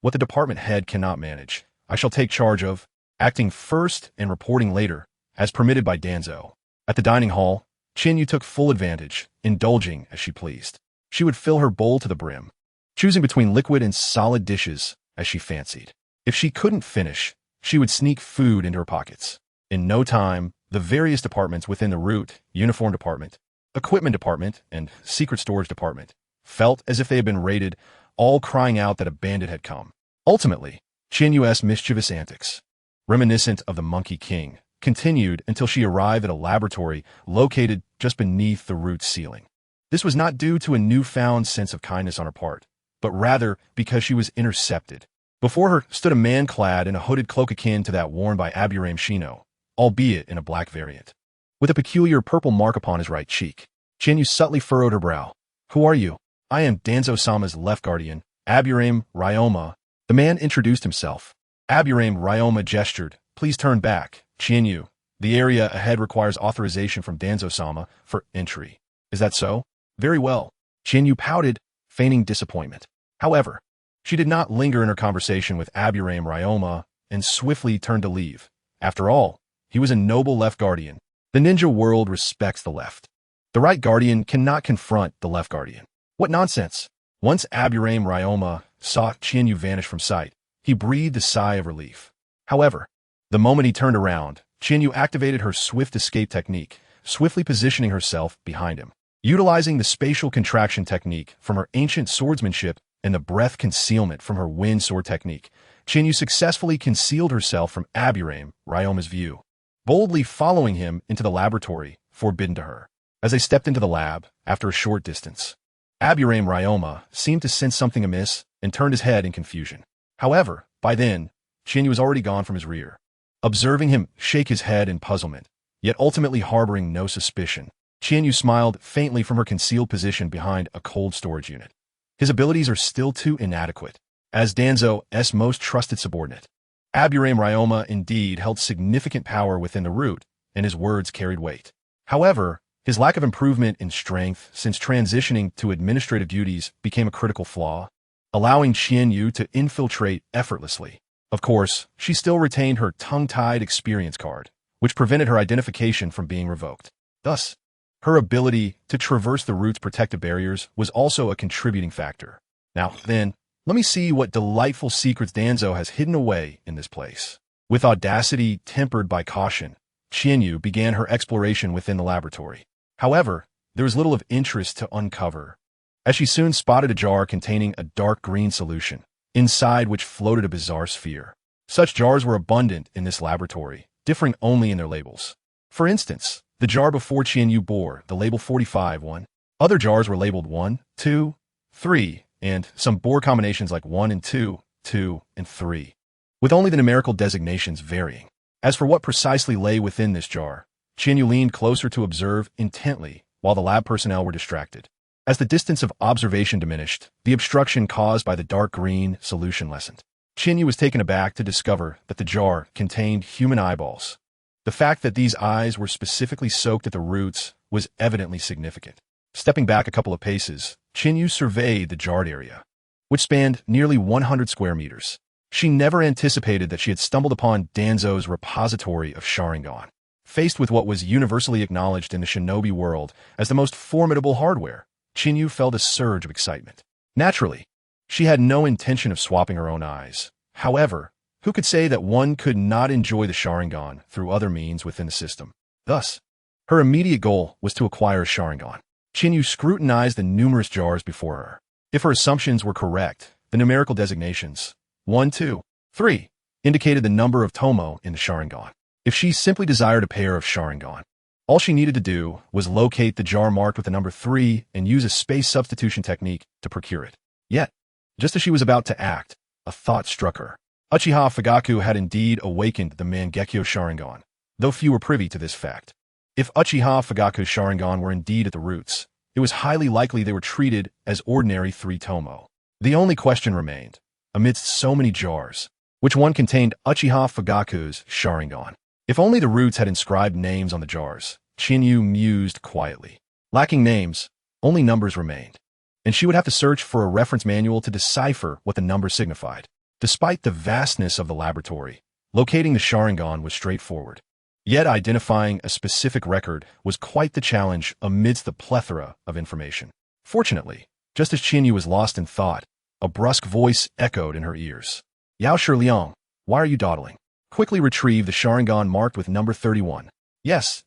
What the department head cannot manage, I shall take charge of, acting first and reporting later, as permitted by Danzo. At the dining hall, Qianyu took full advantage, indulging as she pleased. She would fill her bowl to the brim, choosing between liquid and solid dishes as she fancied. If she couldn't finish, she would sneak food into her pockets. In no time, the various departments within the root, uniform department, equipment department, and secret storage department felt as if they had been raided, all crying out that a bandit had come. Ultimately, Qianyu's mischievous antics, reminiscent of the Monkey King, continued until she arrived at a laboratory located just beneath the root's ceiling. This was not due to a newfound sense of kindness on her part, but rather because she was intercepted. Before her stood a man clad in a hooded cloak akin to that worn by Aburame Shino, albeit in a black variant, with a peculiar purple mark upon his right cheek. Qianyu subtly furrowed her brow. "Who are you?" "I am Danzo-sama's left guardian, Aburame Ryoma." The man introduced himself. Aburame Ryoma gestured. "Please turn back, Qianyu. The area ahead requires authorization from Danzo-sama for entry." "Is that so?" "Very well." Qianyu pouted, feigning disappointment. However, she did not linger in her conversation with Aburame Ryoma and swiftly turned to leave. After all, he was a noble left guardian. The ninja world respects the left. The right guardian cannot confront the left guardian. What nonsense! Once Aburame Ryoma saw Qianyu vanish from sight, he breathed a sigh of relief. However, the moment he turned around, Qianyu activated her swift escape technique, swiftly positioning herself behind him. Utilizing the spatial contraction technique from her ancient swordsmanship and the breath concealment from her wind sword technique, Chinyu successfully concealed herself from Aburame Ryoma's view, boldly following him into the laboratory forbidden to her. As they stepped into the lab, after a short distance, Aburame Ryoma seemed to sense something amiss and turned his head in confusion. However, by then, Chinyu was already gone from his rear. Observing him shake his head in puzzlement, yet ultimately harboring no suspicion, Chinyu smiled faintly from her concealed position behind a cold storage unit. His abilities are still too inadequate, as Danzo's most trusted subordinate. Aburame Ryoma indeed held significant power within the root, and his words carried weight. However, his lack of improvement in strength since transitioning to administrative duties became a critical flaw, allowing Chinyu to infiltrate effortlessly. Of course, she still retained her tongue-tied experience card, which prevented her identification from being revoked. Thus, her ability to traverse the root's protective barriers was also a contributing factor. Now, then, let me see what delightful secrets Danzo has hidden away in this place. With audacity tempered by caution, Chinyu began her exploration within the laboratory. However, there was little of interest to uncover, as she soon spotted a jar containing a dark green solution, inside which floated a bizarre sphere. Such jars were abundant in this laboratory, differing only in their labels. For instance, the jar before Chinyu bore the label 45-1. Other jars were labeled 1, 2, 3, and some bore combinations like 1 and 2, 2 and 3, with only the numerical designations varying. As for what precisely lay within this jar, Chinyu leaned closer to observe intently while the lab personnel were distracted. As the distance of observation diminished, the obstruction caused by the dark green solution lessened. Chinyu was taken aback to discover that the jar contained human eyeballs. The fact that these eyes were specifically soaked at the roots was evidently significant. Stepping back a couple of paces, Chinyu surveyed the jarred area, which spanned nearly 100 square meters. She never anticipated that she had stumbled upon Danzo's repository of Sharingan. Faced with what was universally acknowledged in the shinobi world as the most formidable hardware, Chinyu felt a surge of excitement. Naturally, she had no intention of swapping her own eyes. However, who could say that one could not enjoy the Sharingan through other means within the system? Thus, her immediate goal was to acquire a Sharingan. Chinyu scrutinized the numerous jars before her. If her assumptions were correct, the numerical designations 1, 2, 3 indicated the number of Tomo in the Sharingan. If she simply desired a pair of Sharingan, all she needed to do was locate the jar marked with the number 3 and use a space substitution technique to procure it. Yet, just as she was about to act, a thought struck her. Uchiha Fugaku had indeed awakened the Mangekyo Sharingan, though few were privy to this fact. If Uchiha Fugaku's Sharingan were indeed at the roots, it was highly likely they were treated as ordinary 3 Tomo. The only question remained, amidst so many jars, which one contained Uchiha Fugaku's Sharingan? If only the roots had inscribed names on the jars, Chinyu mused quietly. Lacking names, only numbers remained, and she would have to search for a reference manual to decipher what the numbers signified. Despite the vastness of the laboratory, locating the Sharingan was straightforward. Yet identifying a specific record was quite the challenge amidst the plethora of information. Fortunately, just as Chinyu was lost in thought, a brusque voice echoed in her ears. Yao Shiliang, why are you dawdling? Quickly retrieve the Sharingan marked with number 31. Yes,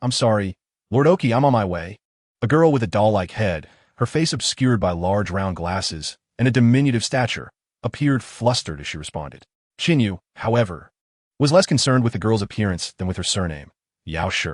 I'm sorry. Lord Oki, I'm on my way. A girl with a doll-like head, her face obscured by large round glasses, and a diminutive stature, appeared flustered as she responded. Chinyu, however, was less concerned with the girl's appearance than with her surname, Yao Shi.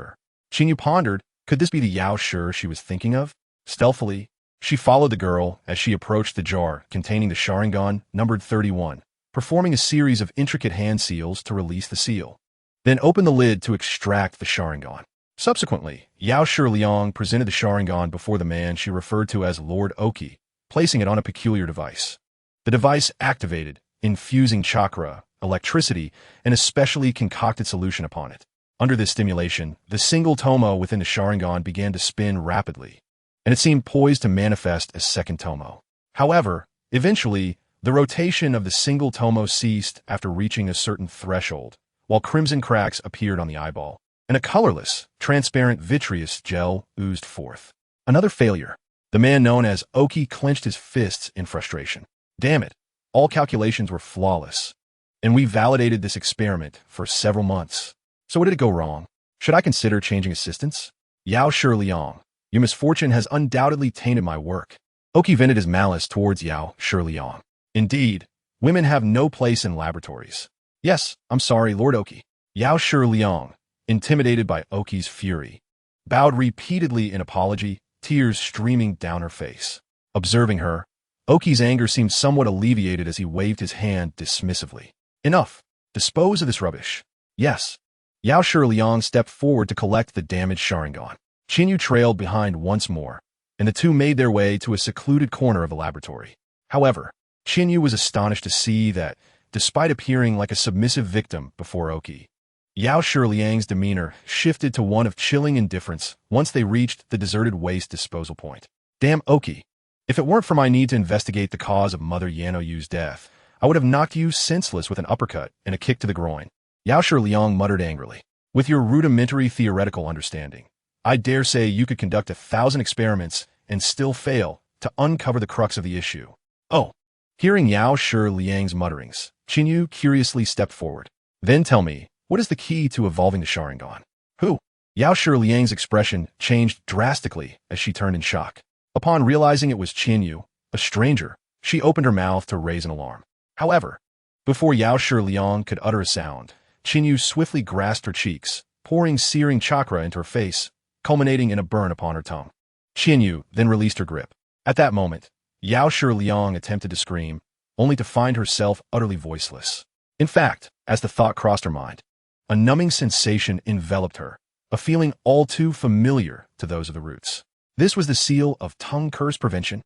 Chinyu pondered, could this be the Yao Shi she was thinking of? Stealthily, she followed the girl as she approached the jar containing the Sharingan numbered 31, performing a series of intricate hand seals to release the seal. Then opened the lid to extract the Sharingan. Subsequently, Yao Shiliang presented the Sharingan before the man she referred to as Lord Oki, placing it on a peculiar device. The device activated, infusing chakra, electricity, and a specially concocted solution upon it. Under this stimulation, the single Tomo within the Sharingan began to spin rapidly, and it seemed poised to manifest as second Tomo. However, eventually, the rotation of the single Tomo ceased after reaching a certain threshold, while crimson cracks appeared on the eyeball, and a colorless, transparent vitreous gel oozed forth. Another failure. The man known as Oki clenched his fists in frustration. Damn it, all calculations were flawless, and we validated this experiment for several months. So what did it go wrong? Should I consider changing assistants? Yao Shiliang, your misfortune has undoubtedly tainted my work. Oki vented his malice towards Yao Shiliang. Indeed, women have no place in laboratories. Yes, I'm sorry, Lord Oki. Yao Shiliang, intimidated by Oki's fury, bowed repeatedly in apology, tears streaming down her face. Observing her, Oki's anger seemed somewhat alleviated as he waved his hand dismissively. Enough. Dispose of this rubbish. Yes. Yao Shiliang stepped forward to collect the damaged Sharingan. Qinyu trailed behind once more, and the two made their way to a secluded corner of the laboratory. However, Qinyu was astonished to see that, despite appearing like a submissive victim before Oki, Yao Shiliang's demeanor shifted to one of chilling indifference once they reached the deserted waste disposal point. Damn Oki. If it weren't for my need to investigate the cause of Mother Yanoyu's death, I would have knocked you senseless with an uppercut and a kick to the groin. Yao Shiliang muttered angrily. With your rudimentary theoretical understanding, I dare say you could conduct 1,000 experiments and still fail to uncover the crux of the issue. Oh. Hearing Yao Shiliang's mutterings, Qinyu curiously stepped forward. Then tell me, what is the key to evolving the Sharingan? Who? Yao Shiliang's expression changed drastically as she turned in shock. Upon realizing it was Qinyu, a stranger, she opened her mouth to raise an alarm. However, before Yao Shiliang could utter a sound, Qinyu swiftly grasped her cheeks, pouring searing chakra into her face, culminating in a burn upon her tongue. Qinyu then released her grip. At that moment, Yao Shiliang attempted to scream, only to find herself utterly voiceless. In fact, as the thought crossed her mind, a numbing sensation enveloped her, a feeling all too familiar to those of the roots. This was the seal of tongue curse prevention.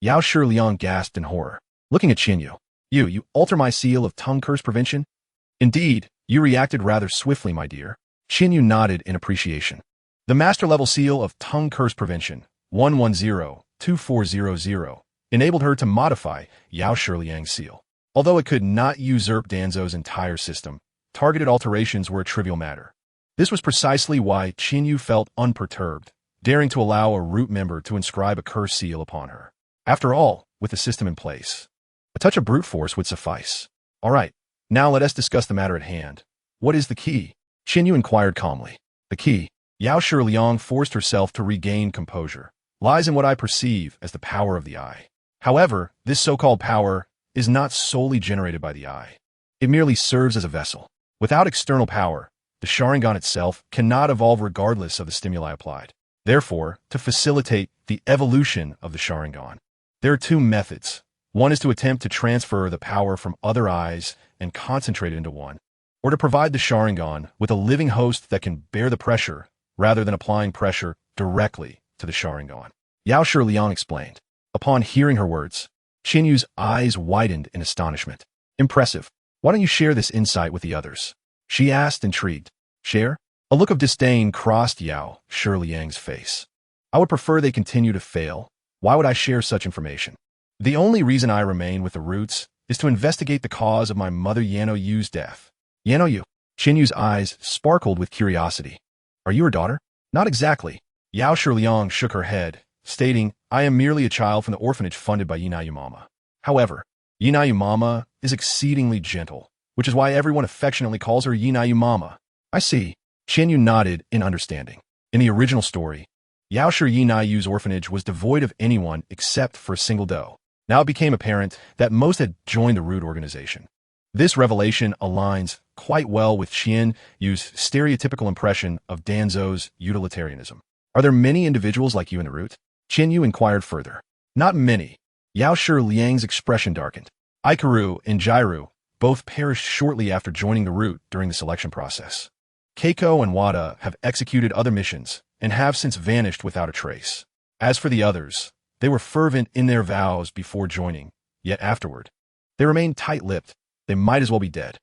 Yao Shiliang gasped in horror, looking at Qinyu. You alter my seal of tongue curse prevention? Indeed, you reacted rather swiftly, my dear. Qinyu nodded in appreciation. The master-level seal of tongue curse prevention, 110-2400, enabled her to modify Yao Shiliang's seal. Although it could not usurp Danzou's entire system, targeted alterations were a trivial matter. This was precisely why Qinyu felt unperturbed, daring to allow a root member to inscribe a curse seal upon her. After all, with the system in place, a touch of brute force would suffice. All right, now let us discuss the matter at hand. What is the key? Qinyu inquired calmly. The key, Yao Shiliang forced herself to regain composure, lies in what I perceive as the power of the eye. However, this so-called power is not solely generated by the eye. It merely serves as a vessel. Without external power, the Sharingan itself cannot evolve regardless of the stimuli applied. Therefore, to facilitate the evolution of the Sharingan, there are two methods. One is to attempt to transfer the power from other eyes and concentrate it into one, or to provide the Sharingan with a living host that can bear the pressure rather than applying pressure directly to the Sharingan. Yao Shiliang explained. Upon hearing her words, Qinyu's eyes widened in astonishment. Impressive. Why don't you share this insight with the others? She asked, intrigued. Share? A look of disdain crossed Yao Shiliang's face. I would prefer they continue to fail. Why would I share such information? The only reason I remain with the roots is to investigate the cause of my mother Yanoyu's death. Yanoyu. Qinyu's eyes sparkled with curiosity. Are you her daughter? Not exactly. Yao Shiliang shook her head, stating, I am merely a child from the orphanage funded by Yinayu Mama. However, Yinayu Mama is exceedingly gentle, which is why everyone affectionately calls her Yinayu Mama. I see. Qinyu nodded in understanding. In the original story, Yao Yinayu's orphanage was devoid of anyone except for a single doe. Now it became apparent that most had joined the root organization. This revelation aligns quite well with Qianyu's stereotypical impression of Danzou's utilitarianism. Are there many individuals like you in the root? Qinyu inquired further. Not many. Yao Shiliang's expression darkened. Ikaru and Jairu both perished shortly after joining the root during the selection process. Keiko and Wada have executed other missions and have since vanished without a trace. As for the others, they were fervent in their vows before joining, yet afterward, they remained tight-lipped. They might as well be dead.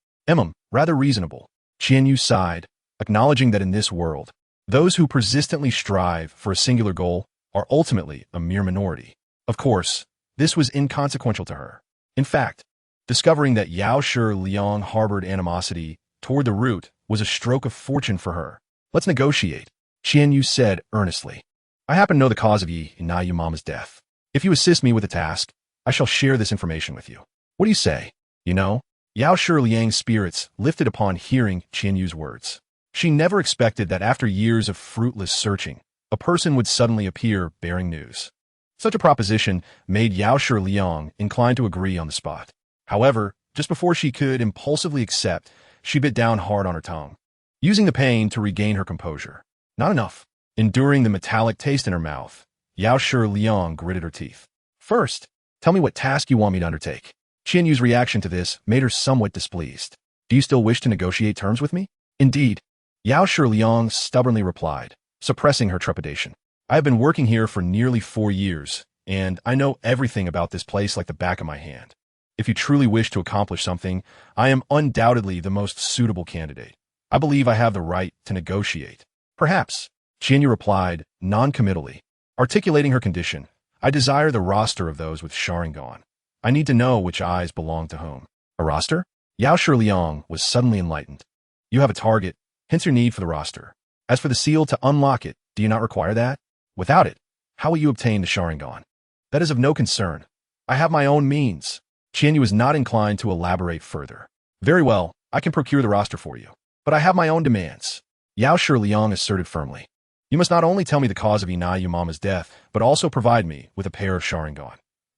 Rather reasonable. Qianyu sighed, acknowledging that in this world, those who persistently strive for a singular goal are ultimately a mere minority. Of course, this was inconsequential to her. In fact, discovering that Yao Shiliang harbored animosity toward the root was a stroke of fortune for her. Let's negotiate, Qianyu said earnestly. I happen to know the cause of Yinayu Mama's death. If you assist me with the task, I shall share this information with you. What do you say? You know? Yao Shiliang's spirits lifted upon hearing Qianyu's words. She never expected that after years of fruitless searching, a person would suddenly appear bearing news. Such a proposition made Yao Shiliang inclined to agree on the spot. However, just before she could impulsively accept, she bit down hard on her tongue, using the pain to regain her composure. Not enough. Enduring the metallic taste in her mouth, Yao Shiliang gritted her teeth. First, tell me what task you want me to undertake. Qian Yu's reaction to this made her somewhat displeased. Do you still wish to negotiate terms with me? Indeed. Yao Shiliang stubbornly replied, suppressing her trepidation. I have been working here for nearly 4 years, and I know everything about this place like the back of my hand. If you truly wish to accomplish something, I am undoubtedly the most suitable candidate. I believe I have the right to negotiate. Perhaps, Qian Yu replied, non-committally. Articulating her condition, I desire the roster of those with Sharingan. I need to know which eyes belong to whom. A roster? Yao Shiliang was suddenly enlightened. You have a target, hence your need for the roster. As for the seal to unlock it, do you not require that? Without it, how will you obtain the Sharingan? That is of no concern. I have my own means. Qian Yu was not inclined to elaborate further. Very well, I can procure the roster for you. But I have my own demands. Yao Shiliang asserted firmly. You must not only tell me the cause of Inayu Mama's death, but also provide me with a pair of Sharingan.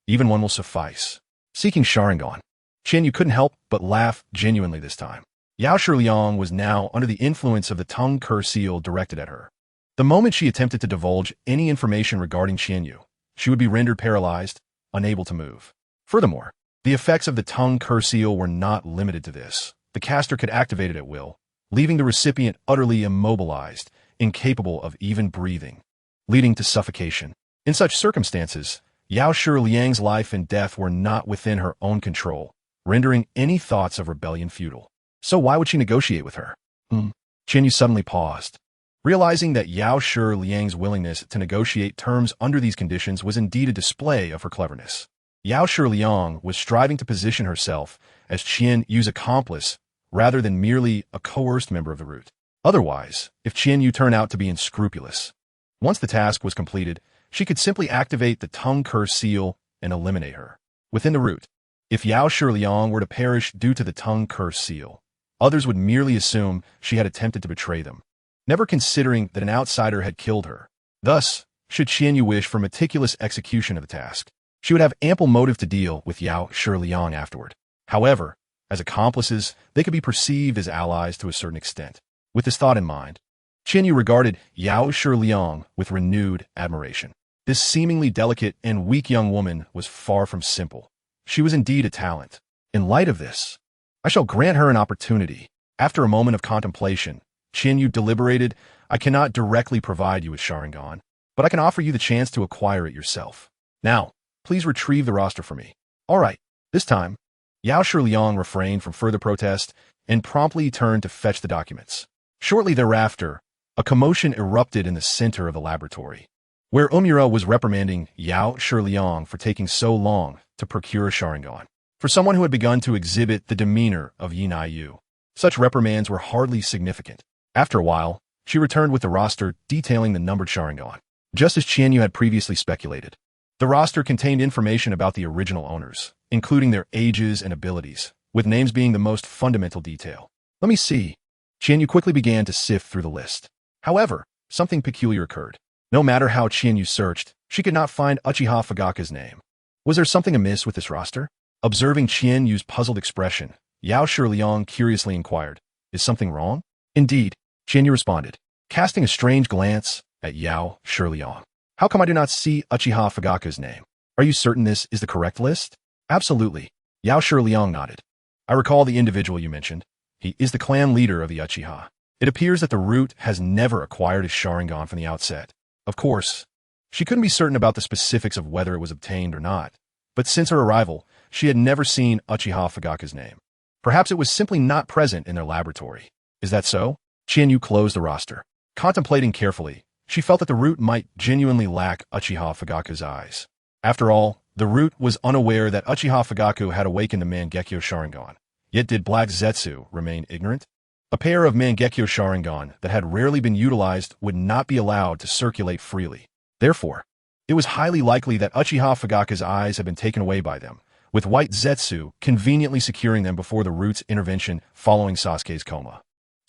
Even one will suffice. Seeking Sharingan. Qian Yu couldn't help but laugh genuinely this time. Yao Shiliang was now under the influence of the tongue cur seal directed at her. The moment she attempted to divulge any information regarding Qian Yu, she would be rendered paralyzed, unable to move. Furthermore, the effects of the tongue cur seal were not limited to this. The caster could activate it at will, leaving the recipient utterly immobilized, incapable of even breathing, leading to suffocation. In such circumstances, Yao Shiliang's life and death were not within her own control, rendering any thoughts of rebellion futile. So why would she negotiate with her? Qian Yu suddenly paused. Realizing that Yao Shiliang's willingness to negotiate terms under these conditions was indeed a display of her cleverness. Yao Shiliang was striving to position herself as Qian Yu's accomplice rather than merely a coerced member of the root. Otherwise, if Qian Yu turned out to be unscrupulous, once the task was completed, she could simply activate the tongue cur seal and eliminate her. Within the root, if Yao Shiliang were to perish due to the tongue cur seal, others would merely assume she had attempted to betray them, never considering that an outsider had killed her. Thus, should Qian Yu wish for meticulous execution of the task, she would have ample motive to deal with Yao Shiliang afterward. However, as accomplices, they could be perceived as allies to a certain extent. With this thought in mind, Qian Yu regarded Yao Shiliang with renewed admiration. This seemingly delicate and weak young woman was far from simple. She was indeed a talent. In light of this, I shall grant her an opportunity. After a moment of contemplation, Qian Yu deliberated. I cannot directly provide you with Sharingan, but I can offer you the chance to acquire it yourself. Now, please retrieve the roster for me. All right. This time, Yao Shiliang refrained from further protest and promptly turned to fetch the documents. Shortly thereafter, a commotion erupted in the center of the laboratory, where Umura was reprimanding Yao Shiliang for taking so long to procure a Sharingan. For someone who had begun to exhibit the demeanor of Inayu, such reprimands were hardly significant. After a while, she returned with the roster detailing the numbered Sharingan. Just as Qian Yu had previously speculated, the roster contained information about the original owners, including their ages and abilities, with names being the most fundamental detail. Let me see. Qian Yu quickly began to sift through the list. However, something peculiar occurred. No matter how Qian Yu searched, she could not find Uchiha Fugaka's name. Was there something amiss with this roster? Observing Qian Yu's puzzled expression, Yao Shiliang curiously inquired, is something wrong? Indeed, Qian Yu responded, casting a strange glance at Yao Shiliang. How come I do not see Uchiha Fugaka's name? Are you certain this is the correct list? Absolutely. Yao Shiliang nodded. I recall the individual you mentioned. He is the clan leader of the Uchiha. It appears that the root has never acquired his Sharingan from the outset. Of course, she couldn't be certain about the specifics of whether it was obtained or not, but since her arrival, she had never seen Uchiha Fugaka's name. Perhaps it was simply not present in their laboratory. Is that so? Qian Yu closed the roster. Contemplating carefully, she felt that the root might genuinely lack Uchiha Fugaka's eyes. After all, the root was unaware that Uchiha Fugaku had awakened the Mangekyo Sharingan. Yet did Black Zetsu remain ignorant? A pair of Mangekyo Sharingan that had rarely been utilized would not be allowed to circulate freely. Therefore, it was highly likely that Uchiha Fugaka's eyes had been taken away by them, with White Zetsu conveniently securing them before the root's intervention following Sasuke's coma.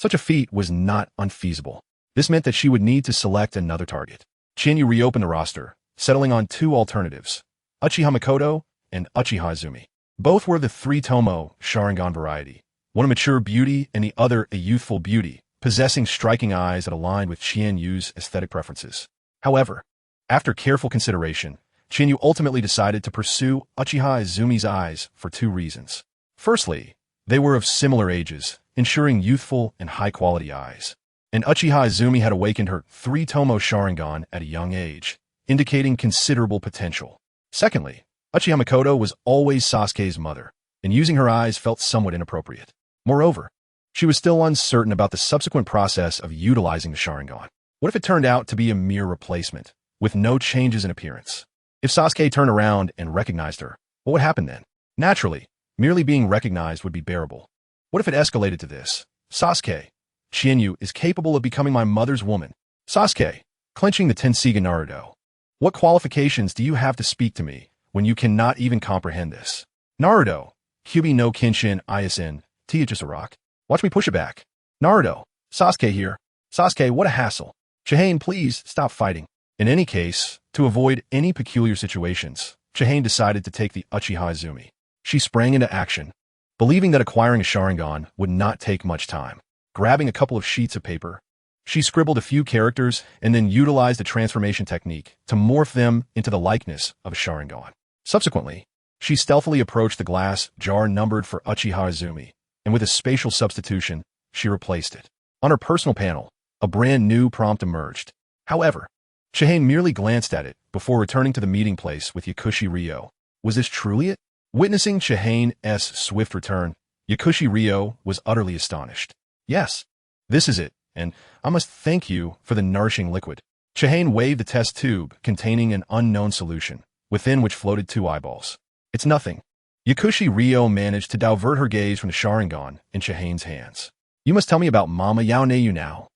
Such a feat was not unfeasible. This meant that she would need to select another target. Chinyu reopened the roster, settling on two alternatives, Uchiha Makoto and Uchiha Izumi. Both were the three-tomo Sharingan variety, one a mature beauty and the other a youthful beauty, possessing striking eyes that aligned with Chinyu's aesthetic preferences. However, after careful consideration, Chinyu ultimately decided to pursue Uchiha Izumi's eyes for two reasons. Firstly, they were of similar ages, ensuring youthful and high-quality eyes. And Uchiha Izumi had awakened her three-tomo Sharingan at a young age, indicating considerable potential. Secondly, Uchiha Makoto was always Sasuke's mother, and using her eyes felt somewhat inappropriate. Moreover, she was still uncertain about the subsequent process of utilizing the Sharingan. What if it turned out to be a mere replacement, with no changes in appearance? If Sasuke turned around and recognized her, what would happen then? Naturally, merely being recognized would be bearable. What if it escalated to this? Sasuke, Chinyu is capable of becoming my mother's woman. Sasuke, clenching the Tenseiga Naruto. What qualifications do you have to speak to me when you cannot even comprehend this? Naruto, Kyubi no Kenshin Isen, Tiachisarak. Watch me push it back. Naruto, Sasuke here. Sasuke, what a hassle. Chihane, please stop fighting. In any case, to avoid any peculiar situations, Chihane decided to take the Uchiha Izumi. She sprang into action, believing that acquiring a Sharingan would not take much time. Grabbing a couple of sheets of paper, she scribbled a few characters and then utilized a transformation technique to morph them into the likeness of a Sharingan. Subsequently, she stealthily approached the glass jar numbered for Uchiha Izumi, and with a spatial substitution, she replaced it. On her personal panel, a brand new prompt emerged. However, Chihane merely glanced at it before returning to the meeting place with Yakushi Ryo. Was this truly it? Witnessing Chihane's swift return, Yakushi Ryo was utterly astonished. Yes, this is it, and I must thank you for the nourishing liquid. Chihane waved the test tube containing an unknown solution, within which floated two eyeballs. It's nothing. Yakushi Ryo managed to divert her gaze from the Sharingan in Chihane's hands. You must tell me about Mama Yaoneyu now.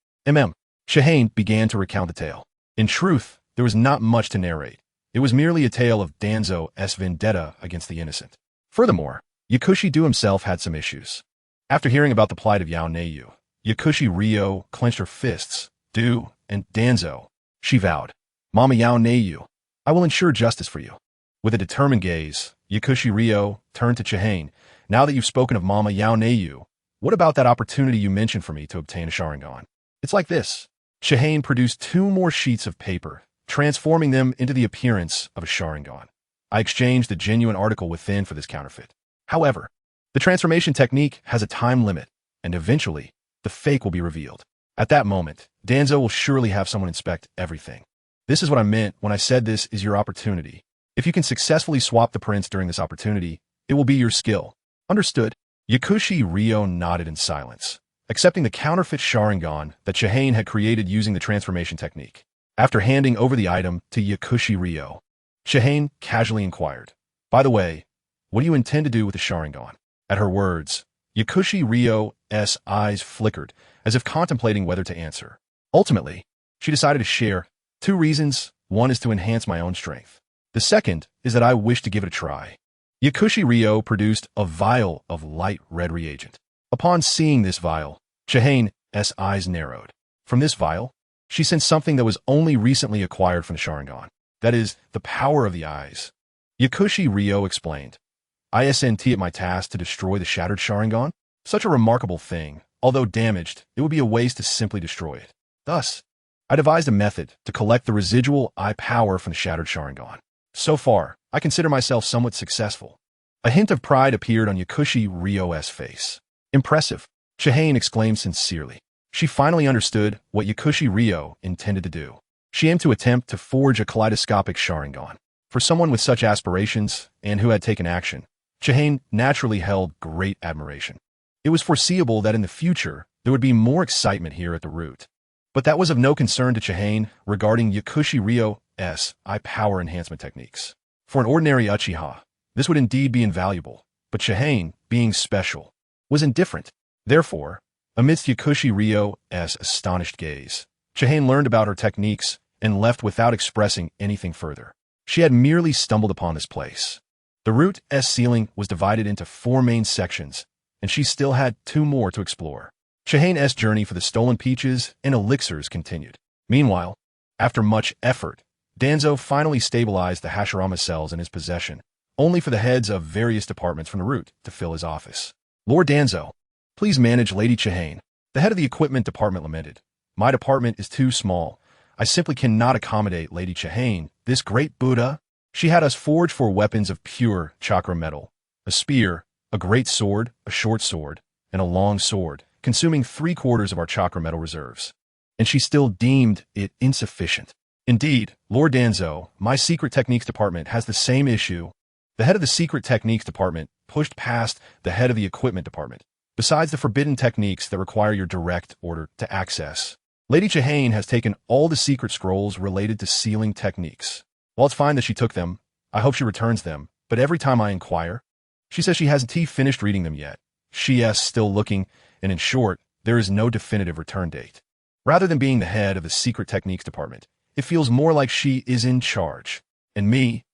Chihane began to recount the tale. In truth, there was not much to narrate. It was merely a tale of Danzo's vendetta against the innocent. Furthermore, Yakushi-do himself had some issues. After hearing about the plight of Yaoneyu, Yakushi Ryo clenched her fists, Do, and Danzo. She vowed, Mama Yaoneyu, I will ensure justice for you. With a determined gaze, Yakushi Ryo turned to Chihane. Now that you've spoken of Mama Yaoneyu, what about that opportunity you mentioned for me to obtain a Sharingan? It's like this. Chihane produced two more sheets of paper, transforming them into the appearance of a Sharingan. I exchanged the genuine article within for this counterfeit. However, the transformation technique has a time limit, and eventually, the fake will be revealed. At that moment, Danzo will surely have someone inspect everything. This is what I meant when I said this is your opportunity. If you can successfully swap the prints during this opportunity, it will be your skill. Understood? Yakushi Ryo nodded in silence, accepting the counterfeit Sharingan that Chihane had created using the transformation technique. After handing over the item to Yakushi Ryo, Chihane casually inquired, By the way, what do you intend to do with the Sharingan? At her words, Yakushi Ryo's eyes flickered, as if contemplating whether to answer. Ultimately, she decided to share. Two reasons. One is to enhance my own strength. The second is that I wish to give it a try. Yakushi Ryo produced a vial of light red reagent. Upon seeing this vial, Chihane's eyes narrowed. From this vial, she sensed something that was only recently acquired from the Sharingan. That is, the power of the eyes. Yakushi Ryo explained, I sent at my task to destroy the shattered Sharingan. Such a remarkable thing. Although damaged, it would be a waste to simply destroy it. Thus, I devised a method to collect the residual eye power from the shattered Sharingan. So far, I consider myself somewhat successful. A hint of pride appeared on Yakushi Ryo's face. Impressive, Chihane exclaimed sincerely. She finally understood what Yakushi Ryo intended to do. She aimed to attempt to forge a kaleidoscopic Sharingan. For someone with such aspirations, and who had taken action, Chihane naturally held great admiration. It was foreseeable that in the future, there would be more excitement here at the root. But that was of no concern to Chihane regarding Yakushi Ryo's eye power enhancement techniques. For an ordinary Uchiha, this would indeed be invaluable, but Chihane, being special, was indifferent. Therefore, amidst Yakushi Ryo's astonished gaze, Chihane learned about her techniques and left without expressing anything further. She had merely stumbled upon this place. The root's ceiling was divided into 4 main sections, and she still had 2 more to explore. Chihane's journey for the stolen peaches and elixirs continued. Meanwhile, after much effort, Danzo finally stabilized the Hashirama cells in his possession, only for the heads of various departments from Naruto to fill his office. Lord Danzo, please manage Lady Chihane. The head of the equipment department lamented. My department is too small. I simply cannot accommodate Lady Chihane, this great Buddha. She had us forge 4 weapons of pure chakra metal, a spear, a great sword, a short sword, and a long sword, consuming 3/4 of our chakra metal reserves. And she still deemed it insufficient. Indeed, Lord Danzo, my secret techniques department has the same issue. The head of the secret techniques department pushed past the head of the equipment department. Besides the forbidden techniques that require your direct order to access, Lady Chihane has taken all the secret scrolls related to sealing techniques. While it's fine that she took them, I hope she returns them, but every time I inquire, she says she hasn't finished reading them yet. She is still looking, and in short, there is no definitive return date. Rather than being the head of the secret techniques department, it feels more like she is in charge. And me,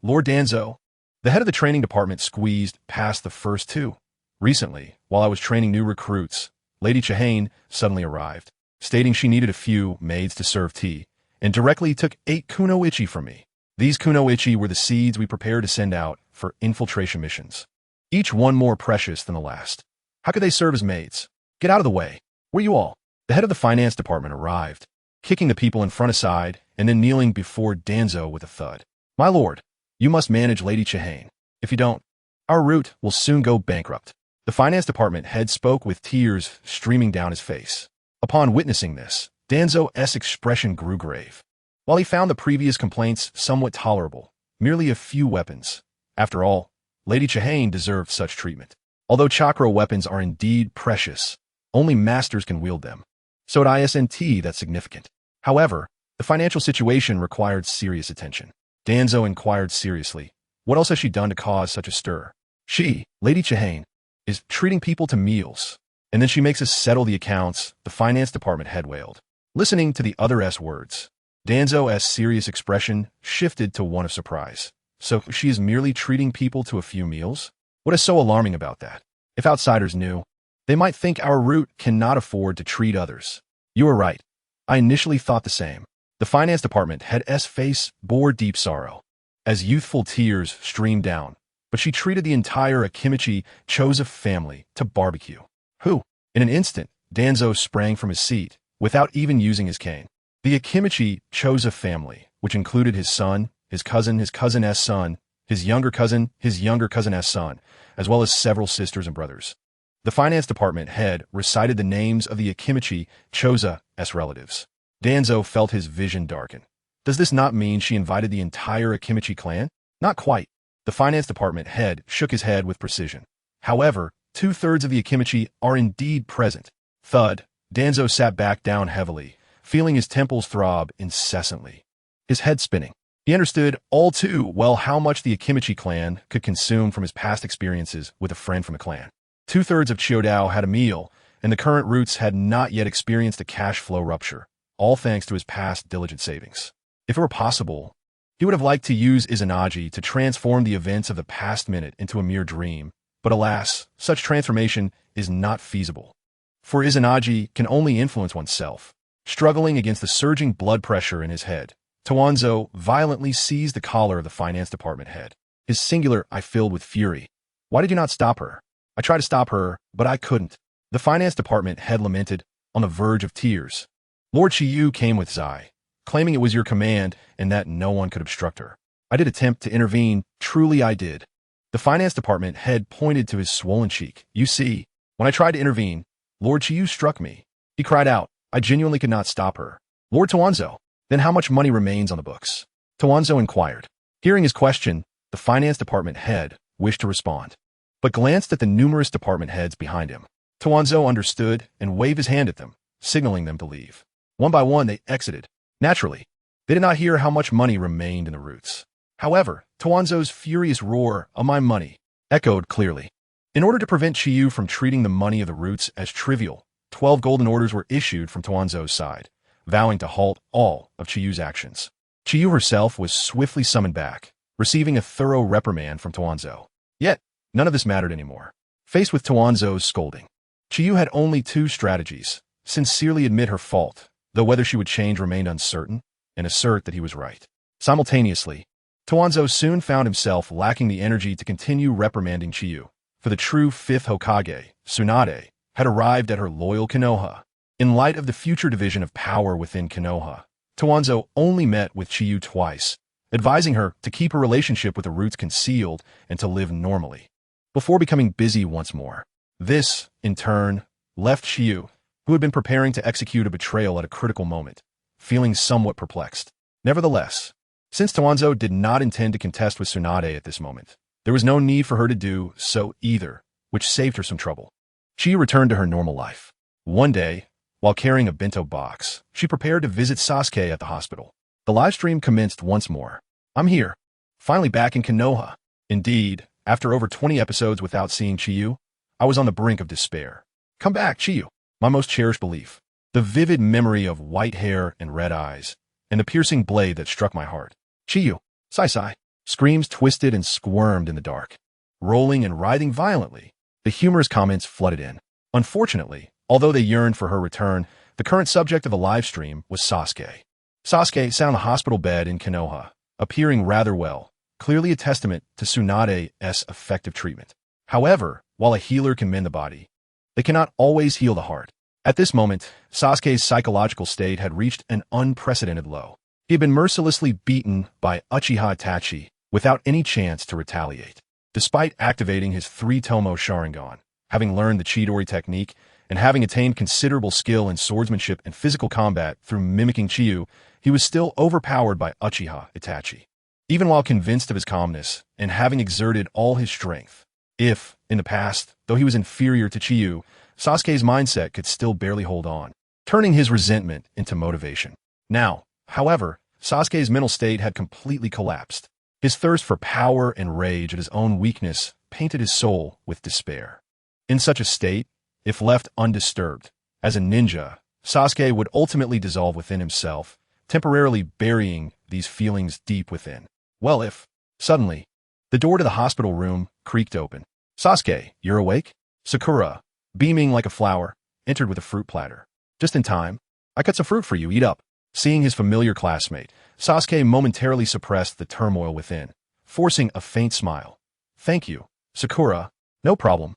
Lord Danzo. The head of the training department squeezed past the first 2. Recently, while I was training new recruits, Lady Chihane suddenly arrived, stating she needed a few maids to serve tea, and directly took 8 kunoichi from me. These kunoichi were the seeds we prepared to send out for infiltration missions, each one more precious than the last. How could they serve as maids? Get out of the way. Where you all? The head of the finance department arrived, kicking the people in front aside and then kneeling before Danzo with a thud. My lord, you must manage Lady Chihane. If you don't, our route will soon go bankrupt. The finance department head spoke with tears streaming down his face. Upon witnessing this, Danzo's expression grew grave. While he found the previous complaints somewhat tolerable, merely a few weapons. After all, Lady Chihane deserved such treatment. Although chakra weapons are indeed precious, only masters can wield them. So at ISNT, that's significant. However, the financial situation required serious attention. Danzo inquired seriously, what else has she done to cause such a stir? She, Lady Chihane, is treating people to meals, and then she makes us settle the accounts, the finance department head wailed. Listening to the other's words, Danzo's serious expression shifted to one of surprise. So she is merely treating people to a few meals? What is so alarming about that? If outsiders knew, they might think our route cannot afford to treat others. You are right. I initially thought the same. The finance department head's face bore deep sorrow, as youthful tears streamed down, but she treated the entire Akimichi Choza family to barbecue. Who? In an instant, Danzo sprang from his seat, without even using his cane. The Akimichi Choza family, which included his son, his cousin's son, his younger cousin's son, as well as several sisters and brothers. The finance department head recited the names of the Akimichi Choza's relatives. Danzo felt his vision darken. Does this not mean she invited the entire Akimichi clan? Not quite. The finance department head shook his head with precision. However, 2/3 of the Akimichi are indeed present. Thud. Danzo sat back down heavily, feeling his temples throb incessantly, his head spinning. He understood all too well how much the Akimichi clan could consume from his past experiences with a friend from the clan. 2/3 of Chiodao had a meal, and the current roots had not yet experienced a cash flow rupture, all thanks to his past diligent savings. If it were possible, he would have liked to use Izanagi to transform the events of the past minute into a mere dream, but alas, such transformation is not feasible. For Izanagi can only influence oneself. Struggling against the surging blood pressure in his head, Tawanzo violently seized the collar of the finance department head, his singular eye filled with fury. Why did you not stop her? I tried to stop her, but I couldn't. The finance department head lamented, on the verge of tears. Lord Chiu came with Zai, claiming it was your command and that no one could obstruct her. I did attempt to intervene, truly I did. The finance department head pointed to his swollen cheek. You see, when I tried to intervene, Lord Chiu struck me. He cried out. I genuinely could not stop her. Lord Tawanzo, then how much money remains on the books? Tawanzo inquired. Hearing his question, the finance department head wished to respond, but glanced at the numerous department heads behind him. Tawanzo understood and waved his hand at them, signaling them to leave. One by one, they exited. Naturally, they did not hear how much money remained in the roots. However, Tawanzo's furious roar of my money echoed clearly. In order to prevent Chiu from treating the money of the roots as trivial, 12 golden orders were issued from Tawanzo's side, vowing to halt all of Chiu's actions. Chiu herself was swiftly summoned back, receiving a thorough reprimand from Tawanzo. Yet, none of this mattered anymore. Faced with Tawanzo's scolding, Chiyu had only two strategies: sincerely admit her fault, though whether she would change remained uncertain, and assert that he was right. Simultaneously, Tuanzo soon found himself lacking the energy to continue reprimanding Chiyu, for the true fifth Hokage, Tsunade, had arrived at her loyal Konoha. In light of the future division of power within Konoha, Tuanzo only met with Chiyu twice, advising her to keep her relationship with the roots concealed and to live normally, before becoming busy once more. This, in turn, left Chiyu, who had been preparing to execute a betrayal at a critical moment, feeling somewhat perplexed. Nevertheless, since Tuanzo did not intend to contest with Tsunade at this moment, there was no need for her to do so either, which saved her some trouble. Chiyu returned to her normal life. One day, while carrying a bento box, she prepared to visit Sasuke at the hospital. The livestream commenced once more. I'm here, finally back in Konoha. Indeed, after over 20 episodes without seeing Chiyu, I was on the brink of despair. Come back, Chiyu, my most cherished belief. The vivid memory of white hair and red eyes, and the piercing blade that struck my heart. Chiyu, Sai. Screams twisted and squirmed in the dark, rolling and writhing violently. The humorous comments flooded in. Unfortunately, although they yearned for her return, the current subject of the live stream was Sasuke. Sasuke sat on the hospital bed in Konoha, appearing rather well, clearly a testament to Tsunade's effective treatment. However, while a healer can mend the body, they cannot always heal the heart. At this moment, Sasuke's psychological state had reached an unprecedented low. He had been mercilessly beaten by Uchiha Itachi without any chance to retaliate. Despite activating his 3-Tomo Sharingan, having learned the Chidori technique, and having attained considerable skill in swordsmanship and physical combat through mimicking Chiyu, he was still overpowered by Uchiha Itachi. Even while convinced of his calmness and having exerted all his strength, if, in the past, though he was inferior to Chiyu, Sasuke's mindset could still barely hold on, turning his resentment into motivation. Now, however, Sasuke's mental state had completely collapsed. His thirst for power and rage at his own weakness painted his soul with despair. In such a state, if left undisturbed, as a ninja, Sasuke would ultimately dissolve within himself, temporarily burying these feelings deep within. Well, if, suddenly, the door to the hospital room creaked open. Sasuke, you're awake? Sakura, beaming like a flower, entered with a fruit platter. Just in time. I cut some fruit for you, eat up. Seeing his familiar classmate, Sasuke momentarily suppressed the turmoil within, forcing a faint smile. Thank you, Sakura. No problem.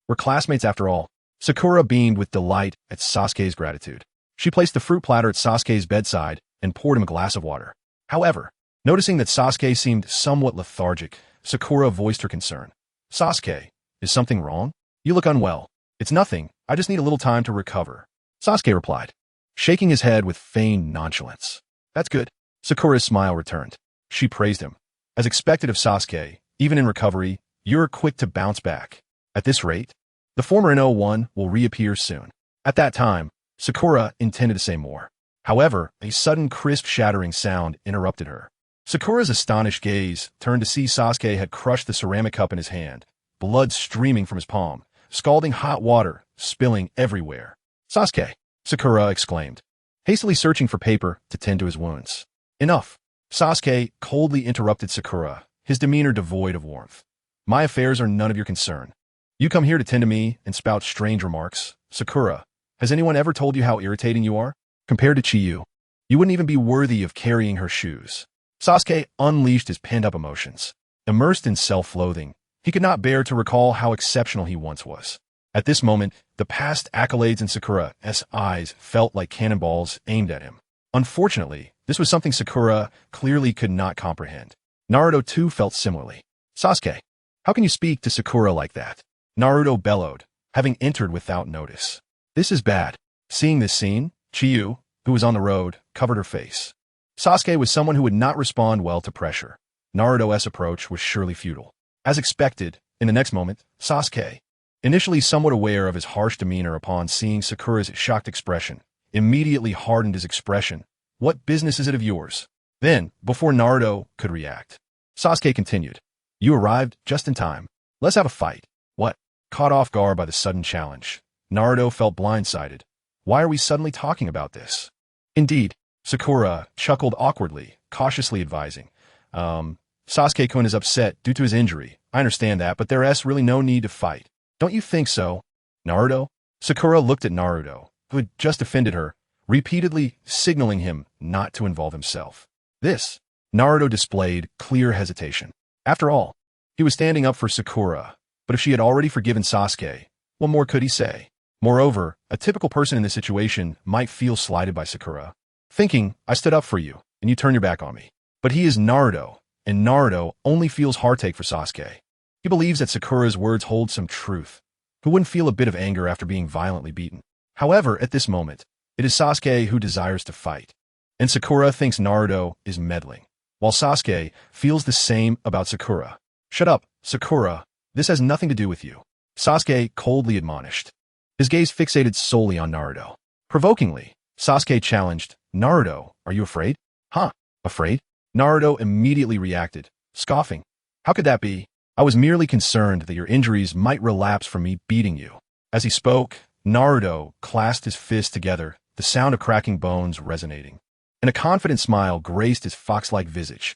We're classmates after all. Sakura beamed with delight at Sasuke's gratitude. She placed the fruit platter at Sasuke's bedside and poured him a glass of water. However, noticing that Sasuke seemed somewhat lethargic, Sakura voiced her concern. Sasuke, is something wrong? You look unwell. It's nothing, I just need a little time to recover. Sasuke replied, shaking his head with feigned nonchalance. That's good. Sakura's smile returned. She praised him. As expected of Sasuke, even in recovery, you're quick to bounce back. At this rate, the former In-01 will reappear soon. At that time, Sakura intended to say more. However, a sudden crisp shattering sound interrupted her. Sakura's astonished gaze turned to see Sasuke had crushed the ceramic cup in his hand, blood streaming from his palm, scalding hot water spilling everywhere. Sasuke, Sakura exclaimed, hastily searching for paper to tend to his wounds. Enough. Sasuke coldly interrupted Sakura, his demeanor devoid of warmth. My affairs are none of your concern. You come here to tend to me and spout strange remarks. Sakura, has anyone ever told you how irritating you are? Compared to Chiyu, you wouldn't even be worthy of carrying her shoes. Sasuke unleashed his pent-up emotions. Immersed in self-loathing, he could not bear to recall how exceptional he once was. At this moment, the past accolades in Sakura's eyes felt like cannonballs aimed at him. Unfortunately, this was something Sakura clearly could not comprehend. Naruto too felt similarly. Sasuke, how can you speak to Sakura like that? Naruto bellowed, having entered without notice. This is bad. Seeing this scene, Chiyu, who was on the road, covered her face. Sasuke was someone who would not respond well to pressure. Naruto's approach was surely futile. As expected, in the next moment, Sasuke, initially somewhat aware of his harsh demeanor upon seeing Sakura's shocked expression, immediately hardened his expression. What business is it of yours? Then, before Naruto could react, Sasuke continued. You arrived just in time. Let's have a fight. What? Caught off guard by the sudden challenge, Naruto felt blindsided. Why are we suddenly talking about this? Indeed, Sakura chuckled awkwardly, cautiously advising. Sasuke-kun is upset due to his injury. I understand that, but there's really no need to fight. Don't you think so? Naruto, Sakura looked at Naruto, who had just offended her, repeatedly signaling him not to involve himself. This, Naruto displayed clear hesitation. After all, he was standing up for Sakura, but if she had already forgiven Sasuke, what more could he say? Moreover, a typical person in this situation might feel slighted by Sakura, thinking, I stood up for you, and you turn your back on me. But he is Naruto, and Naruto only feels heartache for Sasuke. He believes that Sakura's words hold some truth. Who wouldn't feel a bit of anger after being violently beaten? However, at this moment, it is Sasuke who desires to fight, and Sakura thinks Naruto is meddling, while Sasuke feels the same about Sakura. Shut up, Sakura, this has nothing to do with you, Sasuke coldly admonished, his gaze fixated solely on Naruto. Provokingly, Sasuke challenged, Naruto, are you afraid? Huh, afraid? Naruto immediately reacted, scoffing. How could that be? I was merely concerned that your injuries might relapse from me beating you. As he spoke, Naruto clasped his fists together, the sound of cracking bones resonating, and a confident smile graced his fox-like visage.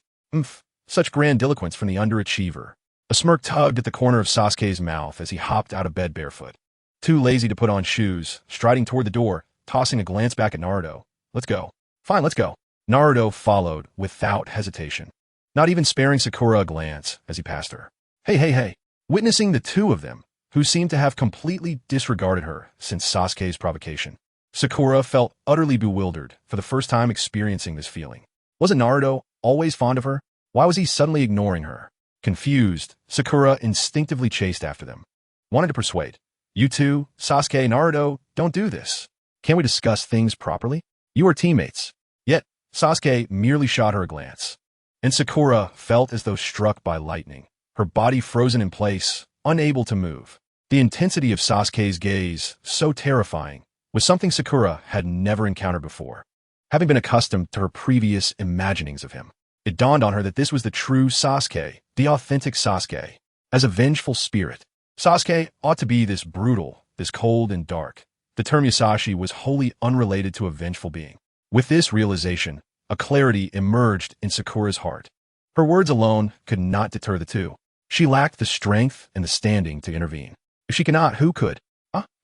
Such grandiloquence from the underachiever. A smirk tugged at the corner of Sasuke's mouth as he hopped out of bed barefoot. Too lazy to put on shoes, striding toward the door, tossing a glance back at Naruto. Let's go. Fine, let's go. Naruto followed without hesitation, not even sparing Sakura a glance as he passed her. Hey. Witnessing the two of them, who seemed to have completely disregarded her since Sasuke's provocation, Sakura felt utterly bewildered for the first time experiencing this feeling. Wasn't Naruto always fond of her? Why was he suddenly ignoring her? Confused, Sakura instinctively chased after them. Wanted to persuade. You two, Sasuke, Naruto, don't do this. Can't we discuss things properly? You are teammates. Yet, Sasuke merely shot her a glance, and Sakura felt as though struck by lightning, her body frozen in place, unable to move. The intensity of Sasuke's gaze, so terrifying, was something Sakura had never encountered before. Having been accustomed to her previous imaginings of him, it dawned on her that this was the true Sasuke, the authentic Sasuke. As a vengeful spirit, Sasuke ought to be this brutal, this cold and dark. The term Musashi was wholly unrelated to a vengeful being. With this realization, a clarity emerged in Sakura's heart. Her words alone could not deter the two. She lacked the strength and the standing to intervene. If she cannot, who could?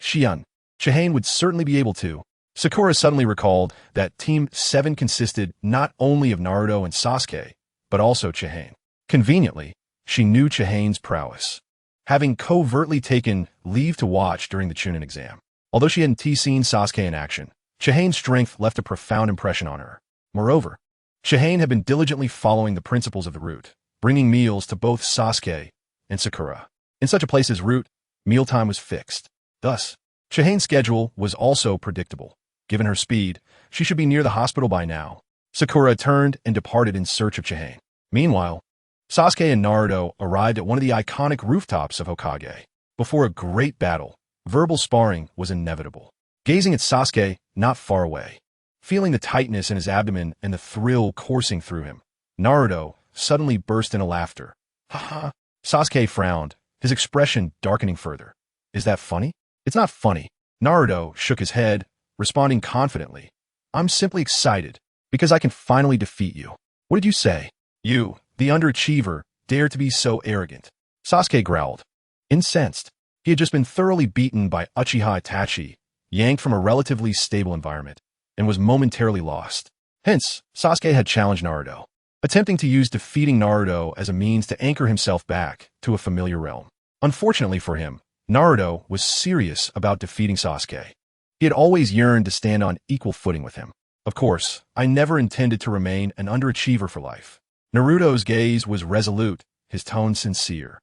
Chihane would certainly be able to. Sakura suddenly recalled that Team 7 consisted not only of Naruto and Sasuke, but also Chihane. Conveniently, she knew Chihane's prowess, having covertly taken leave to watch during the Chunin exam. Although she hadn't seen Sasuke in action, Chihane's strength left a profound impression on her. Moreover, Chihane had been diligently following the principles of the route, bringing meals to both Sasuke and Sakura. In such a place as Route, mealtime was fixed. Thus, Chihane's schedule was also predictable. Given her speed, she should be near the hospital by now. Sakura turned and departed in search of Chihane. Meanwhile, Sasuke and Naruto arrived at one of the iconic rooftops of Hokage. Before a great battle, verbal sparring was inevitable. Gazing at Sasuke not far away, feeling the tightness in his abdomen and the thrill coursing through him, Naruto suddenly burst into laughter. Ha. Sasuke frowned, his expression darkening further. Is that funny? It's not funny. Naruto shook his head, responding confidently. I'm simply excited, because I can finally defeat you. What did you say? You, the underachiever, dare to be so arrogant. Sasuke growled. Incensed. He had just been thoroughly beaten by Uchiha Itachi, yanked from a relatively stable environment, and was momentarily lost. Hence, Sasuke had challenged Naruto, attempting to use defeating Naruto as a means to anchor himself back to a familiar realm. Unfortunately for him, Naruto was serious about defeating Sasuke. He had always yearned to stand on equal footing with him. Of course, I never intended to remain an underachiever for life. Naruto's gaze was resolute, his tone sincere,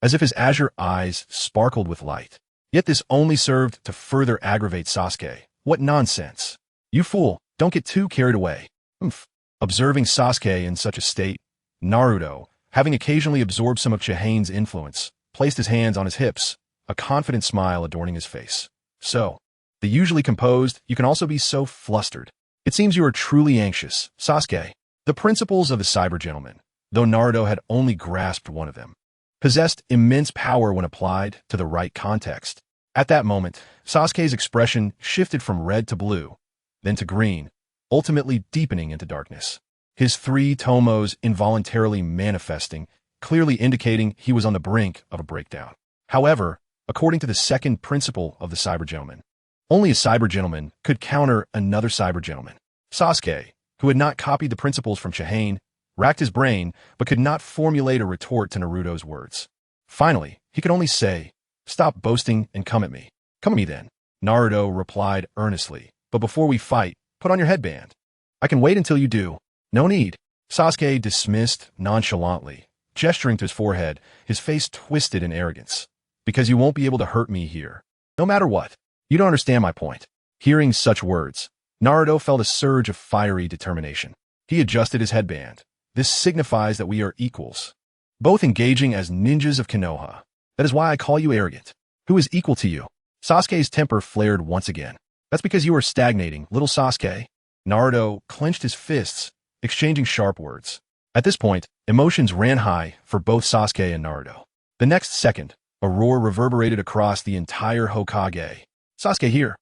as if his azure eyes sparkled with light. Yet this only served to further aggravate Sasuke. What nonsense. You fool, don't get too carried away. Observing Sasuke in such a state, Naruto, having occasionally absorbed some of Chihane's influence, placed his hands on his hips, a confident smile adorning his face. So, the usually composed, you can also be so flustered. It seems you are truly anxious, Sasuke. The principles of the cyber gentleman, though Naruto had only grasped one of them, possessed immense power when applied to the right context. At that moment, Sasuke's expression shifted from red to blue, then to green, ultimately deepening into darkness. His three tomos involuntarily manifesting, clearly indicating he was on the brink of a breakdown. However, according to the second principle of the cyber gentleman. Only a cyber gentleman could counter another cyber gentleman. Sasuke, who had not copied the principles from Chihane, racked his brain but could not formulate a retort to Naruto's words. Finally, he could only say, "Stop boasting and come at me." "Come at me then," Naruto replied earnestly. "But before we fight, put on your headband." "I can wait until you do." "No need." Sasuke dismissed nonchalantly, gesturing to his forehead, his face twisted in arrogance. "Because you won't be able to hurt me here. No matter what. You don't understand my point." Hearing such words, Naruto felt a surge of fiery determination. He adjusted his headband. "This signifies that we are equals, both engaging as ninjas of Konoha. That is why I call you arrogant. Who is equal to you?" Sasuke's temper flared once again. "That's because you are stagnating, little Sasuke." Naruto clenched his fists, exchanging sharp words. At this point, emotions ran high for both Sasuke and Naruto. The next second, a roar reverberated across the entire Hokage. "Sasuke, here."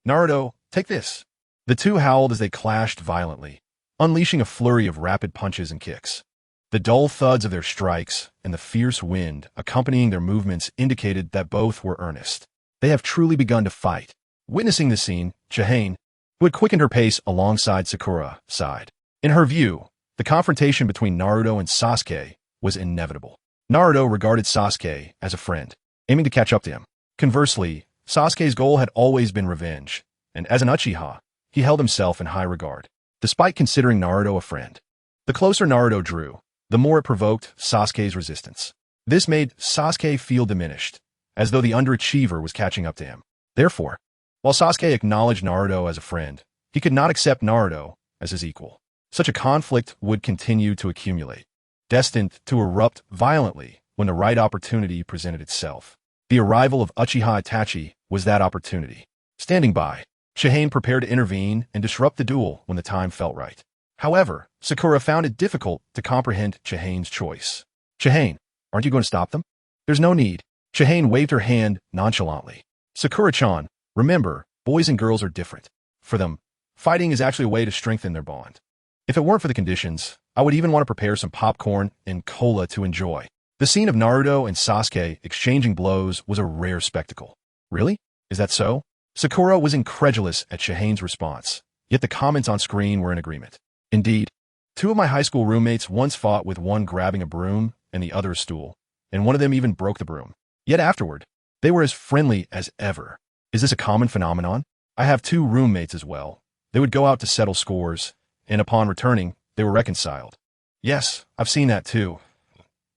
"Naruto, take this." The two howled as they clashed violently, unleashing a flurry of rapid punches and kicks. The dull thuds of their strikes and the fierce wind accompanying their movements indicated that both were earnest. They have truly begun to fight. Witnessing the scene, Chihane, who had quickened her pace alongside Sakura, sighed. In her view, the confrontation between Naruto and Sasuke was inevitable. Naruto regarded Sasuke as a friend, aiming to catch up to him. Conversely, Sasuke's goal had always been revenge, and as an Uchiha, he held himself in high regard, despite considering Naruto a friend. The closer Naruto drew, the more it provoked Sasuke's resistance. This made Sasuke feel diminished, as though the underachiever was catching up to him. Therefore, while Sasuke acknowledged Naruto as a friend, he could not accept Naruto as his equal. Such a conflict would continue to accumulate, destined to erupt violently when the right opportunity presented itself. The arrival of Uchiha Itachi was that opportunity. Standing by, Chihane prepared to intervene and disrupt the duel when the time felt right. However, Sakura found it difficult to comprehend Chihane's choice. "Chihane, aren't you going to stop them?" "There's no need." Chihane waved her hand nonchalantly. "Sakura-chan, remember, boys and girls are different. For them, fighting is actually a way to strengthen their bond. If it weren't for the conditions, I would even want to prepare some popcorn and cola to enjoy." The scene of Naruto and Sasuke exchanging blows was a rare spectacle. "Really? Is that so?" Sakura was incredulous at Chihane's response, yet the comments on screen were in agreement. "Indeed, two of my high school roommates once fought with one grabbing a broom and the other a stool, and one of them even broke the broom. Yet afterward, they were as friendly as ever. Is this a common phenomenon? I have two roommates as well. They would go out to settle scores, and upon returning, they were reconciled." "Yes, I've seen that too.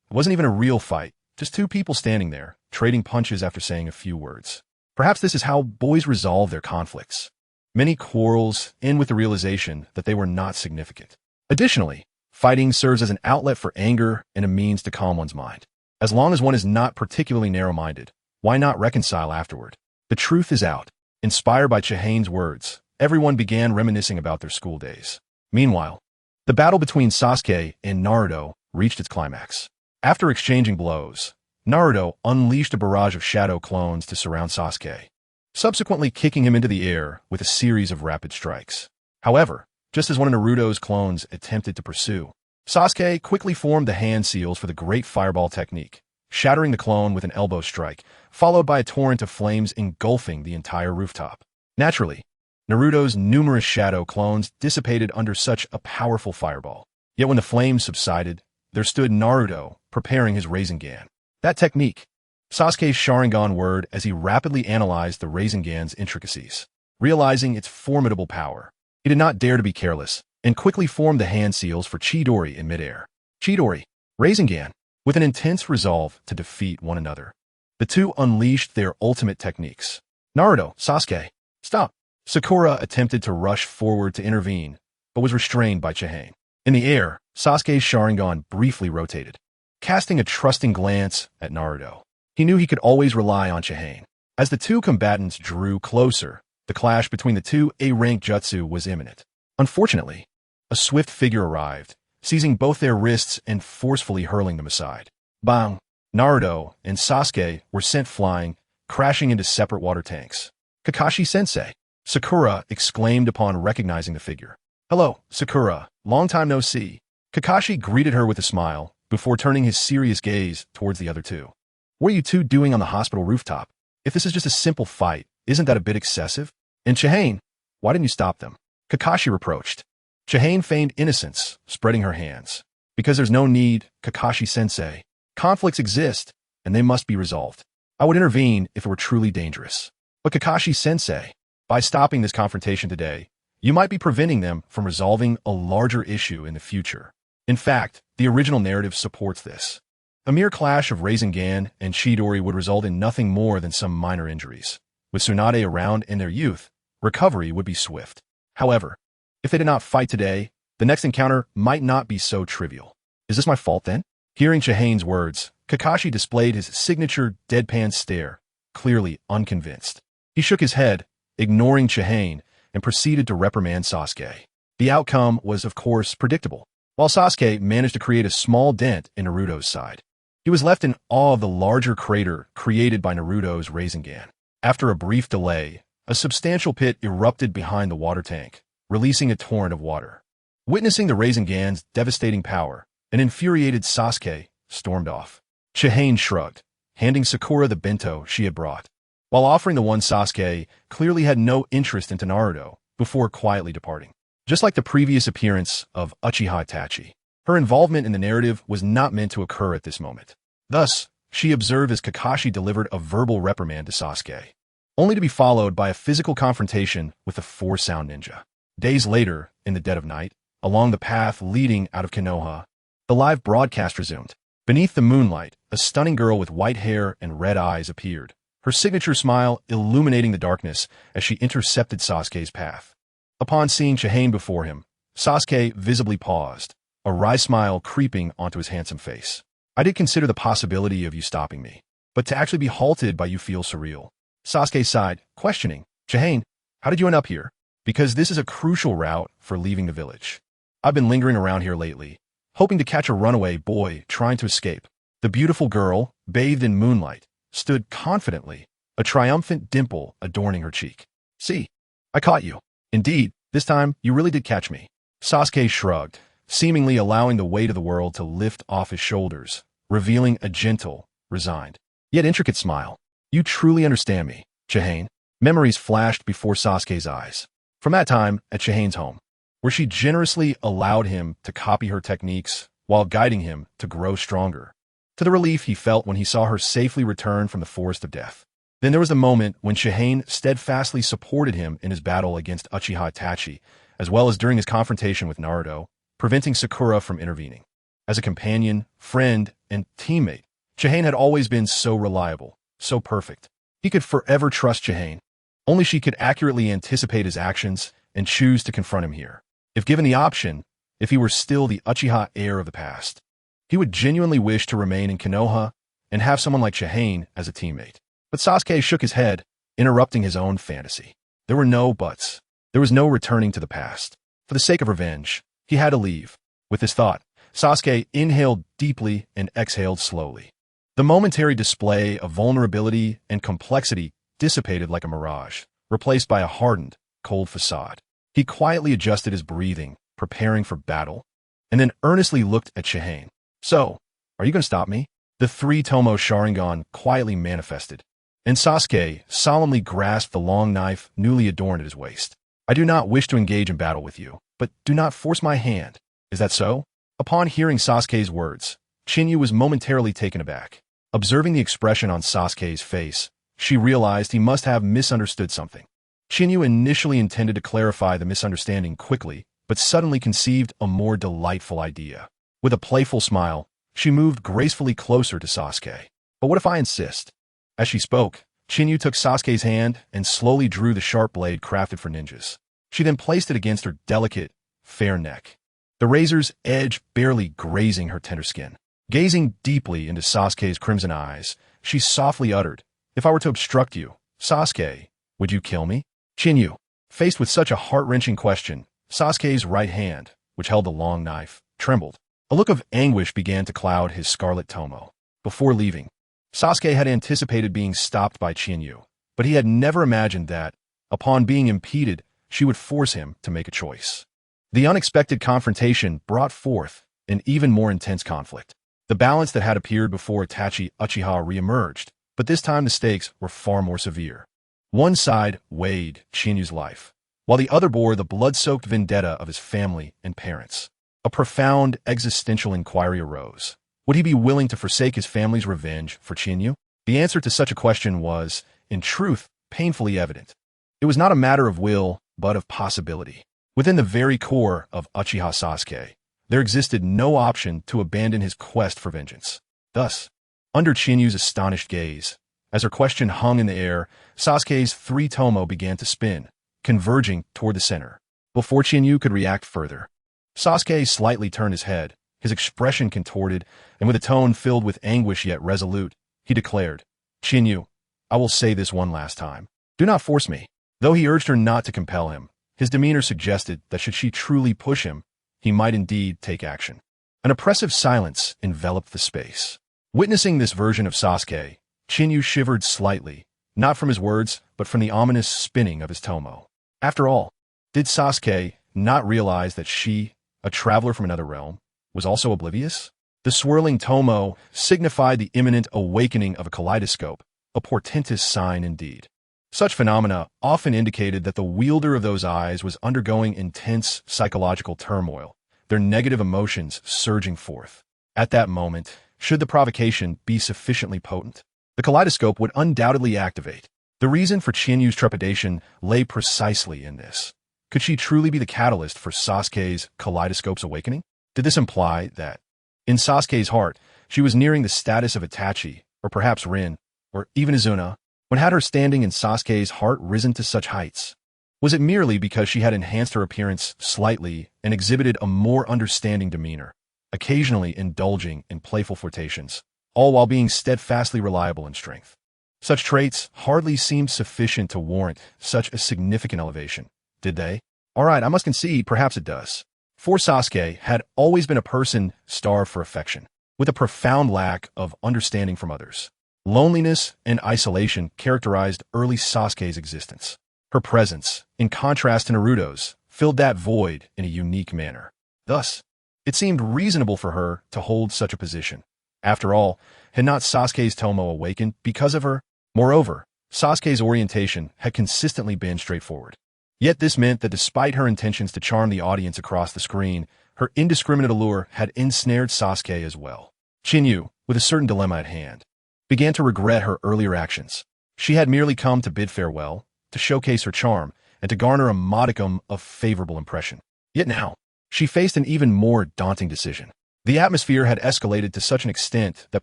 It wasn't even a real fight, just two people standing there, trading punches after saying a few words. Perhaps this is how boys resolve their conflicts. Many quarrels end with the realization that they were not significant. Additionally, fighting serves as an outlet for anger and a means to calm one's mind. As long as one is not particularly narrow-minded, why not reconcile afterward? The truth is out." Inspired by Chihane's words, everyone began reminiscing about their school days. Meanwhile, the battle between Sasuke and Naruto reached its climax. After exchanging blows, Naruto unleashed a barrage of shadow clones to surround Sasuke, subsequently kicking him into the air with a series of rapid strikes. However, just as one of Naruto's clones attempted to pursue, Sasuke quickly formed the hand seals for the Great Fireball technique, shattering the clone with an elbow strike, followed by a torrent of flames engulfing the entire rooftop. Naturally, Naruto's numerous shadow clones dissipated under such a powerful fireball. Yet when the flames subsided, there stood Naruto preparing his Rasengan. That technique, Sasuke's Sharingan word as he rapidly analyzed the Rasengan's intricacies. Realizing its formidable power, he did not dare to be careless, and quickly formed the hand seals for Chidori in midair. Chidori, Rasengan, with an intense resolve to defeat one another. The two unleashed their ultimate techniques. "Naruto, Sasuke, stop!" Sakura attempted to rush forward to intervene, but was restrained by Chihane. In the air, Sasuke's Sharingan briefly rotated, casting a trusting glance at Naruto. He knew he could always rely on Chihane. As the two combatants drew closer, the clash between the two A-rank jutsu was imminent. Unfortunately, a swift figure arrived, seizing both their wrists and forcefully hurling them aside. Bang! Naruto and Sasuke were sent flying, crashing into separate water tanks. "Kakashi-sensei!" Sakura exclaimed upon recognizing the figure. "Hello, Sakura. Long time no see." Kakashi greeted her with a smile, before turning his serious gaze towards the other two. What are you two doing on the hospital rooftop? If this is just a simple fight, isn't that a bit excessive? And Chihane, why didn't you stop them? Kakashi reproached. Chihane feigned innocence, spreading her hands. Because there's no need, Kakashi-sensei. Conflicts exist, and they must be resolved. I would intervene if it were truly dangerous. But Kakashi-sensei, by stopping this confrontation today, you might be preventing them from resolving a larger issue in the future. In fact, the original narrative supports this. A mere clash of Rasengan and Chidori would result in nothing more than some minor injuries. With Tsunade around in their youth, recovery would be swift. However, if they did not fight today, the next encounter might not be so trivial. Is this my fault then? Hearing Chihane's words, Kakashi displayed his signature deadpan stare, clearly unconvinced. He shook his head, ignoring Chihane, and proceeded to reprimand Sasuke. The outcome was, of course, predictable. While Sasuke managed to create a small dent in Naruto's side, he was left in awe of the larger crater created by Naruto's Rasengan. After a brief delay, a substantial pit erupted behind the water tank, releasing a torrent of water. Witnessing the Rasengan's devastating power, an infuriated Sasuke stormed off. Chihane shrugged, handing Sakura the bento she had brought, while offering the one Sasuke clearly had no interest into Naruto before quietly departing. Just like the previous appearance of Uchiha Itachi, her involvement in the narrative was not meant to occur at this moment. Thus, she observed as Kakashi delivered a verbal reprimand to Sasuke, only to be followed by a physical confrontation with the four-sound ninja. Days later, in the dead of night, along the path leading out of Konoha, the live broadcast resumed. Beneath the moonlight, a stunning girl with white hair and red eyes appeared, her signature smile illuminating the darkness as she intercepted Sasuke's path. Upon seeing Chihane before him, Sasuke visibly paused, a wry smile creeping onto his handsome face. I did consider the possibility of you stopping me, but to actually be halted by you feels surreal. Sasuke sighed, questioning, Chihane, how did you end up here? Because this is a crucial route for leaving the village. I've been lingering around here lately, hoping to catch a runaway boy trying to escape. The beautiful girl, bathed in moonlight, stood confidently, a triumphant dimple adorning her cheek. See, I caught you. Indeed, this time you really did catch me. Sasuke shrugged, seemingly allowing the weight of the world to lift off his shoulders, revealing a gentle, resigned, yet intricate smile. You truly understand me, Chihane. Memories flashed before Sasuke's eyes. From that time at Chihane's home, where she generously allowed him to copy her techniques while guiding him to grow stronger, to the relief he felt when he saw her safely return from the forest of death. Then there was the moment when Chihane steadfastly supported him in his battle against Uchiha Itachi, as well as during his confrontation with Naruto, preventing Sakura from intervening. As a companion, friend, and teammate, Chihane had always been so reliable, so perfect. He could forever trust Chihane. Only she could accurately anticipate his actions and choose to confront him here. If given the option, if he were still the Uchiha heir of the past, he would genuinely wish to remain in Konoha and have someone like Chihane as a teammate. But Sasuke shook his head, interrupting his own fantasy. There were no buts. There was no returning to the past. For the sake of revenge, he had to leave. With this thought, Sasuke inhaled deeply and exhaled slowly. The momentary display of vulnerability and complexity dissipated like a mirage, replaced by a hardened, cold facade. He quietly adjusted his breathing, preparing for battle, and then earnestly looked at Chihane. So, are you going to stop me? The three-tomo Sharingan quietly manifested, and Sasuke solemnly grasped the long knife newly adorned at his waist. I do not wish to engage in battle with you, but do not force my hand. Is that so? Upon hearing Sasuke's words, Chinyu was momentarily taken aback. Observing the expression on Sasuke's face, she realized he must have misunderstood something. Chinyu initially intended to clarify the misunderstanding quickly, but suddenly conceived a more delightful idea. With a playful smile, she moved gracefully closer to Sasuke. But what if I insist? As she spoke, Chinyu took Sasuke's hand and slowly drew the sharp blade crafted for ninjas. She then placed it against her delicate, fair neck, the razor's edge barely grazing her tender skin. Gazing deeply into Sasuke's crimson eyes, she softly uttered, If I were to obstruct you, Sasuke, would you kill me? Chinyu, faced with such a heart-wrenching question, Sasuke's right hand, which held the long knife, trembled. A look of anguish began to cloud his scarlet tomo. Before leaving, Sasuke had anticipated being stopped by Chinyu, but he had never imagined that, upon being impeded, she would force him to make a choice. The unexpected confrontation brought forth an even more intense conflict. The balance that had appeared before Itachi Uchiha reemerged, but this time the stakes were far more severe. One side weighed Chinyu's life, while the other bore the blood-soaked vendetta of his family and parents. A profound existential inquiry arose. Would he be willing to forsake his family's revenge for Chinyu? The answer to such a question was, in truth, painfully evident. It was not a matter of will, but of possibility. Within the very core of Uchiha Sasuke, there existed no option to abandon his quest for vengeance. Thus, under Chinyu's astonished gaze, as her question hung in the air, Sasuke's three tomo began to spin, converging toward the center. Before Chinyu could react further, Sasuke slightly turned his head, his expression contorted, and with a tone filled with anguish yet resolute, he declared, "Chinyu, I will say this one last time. Do not force me." Though he urged her not to compel him, his demeanor suggested that should she truly push him, he might indeed take action. An oppressive silence enveloped the space. Witnessing this version of Sasuke, Chinyu shivered slightly, not from his words, but from the ominous spinning of his tomo. After all, did Sasuke not realize that she, a traveler from another realm, was also oblivious? The swirling tomo signified the imminent awakening of a kaleidoscope, a portentous sign indeed. Such phenomena often indicated that the wielder of those eyes was undergoing intense psychological turmoil, their negative emotions surging forth. At that moment, should the provocation be sufficiently potent, the kaleidoscope would undoubtedly activate. The reason for Chinyu's trepidation lay precisely in this. Could she truly be the catalyst for Sasuke's kaleidoscope's awakening? Did this imply that, in Sasuke's heart, she was nearing the status of Itachi, or perhaps Rin, or even Izuna? When had her standing in Sasuke's heart risen to such heights? Was it merely because she had enhanced her appearance slightly and exhibited a more understanding demeanor, occasionally indulging in playful flirtations, all while being steadfastly reliable in strength? Such traits hardly seemed sufficient to warrant such a significant elevation, did they? All right, I must concede, perhaps it does. For Sasuke had always been a person starved for affection, with a profound lack of understanding from others. Loneliness and isolation characterized early Sasuke's existence. Her presence, in contrast to Naruto's, filled that void in a unique manner. Thus, it seemed reasonable for her to hold such a position. After all, had not Sasuke's tomo awakened because of her? Moreover, Sasuke's orientation had consistently been straightforward. Yet this meant that despite her intentions to charm the audience across the screen, her indiscriminate allure had ensnared Sasuke as well. Chinyu, with a certain dilemma at hand, began to regret her earlier actions. She had merely come to bid farewell, to showcase her charm, and to garner a modicum of favorable impression. Yet now, she faced an even more daunting decision. The atmosphere had escalated to such an extent that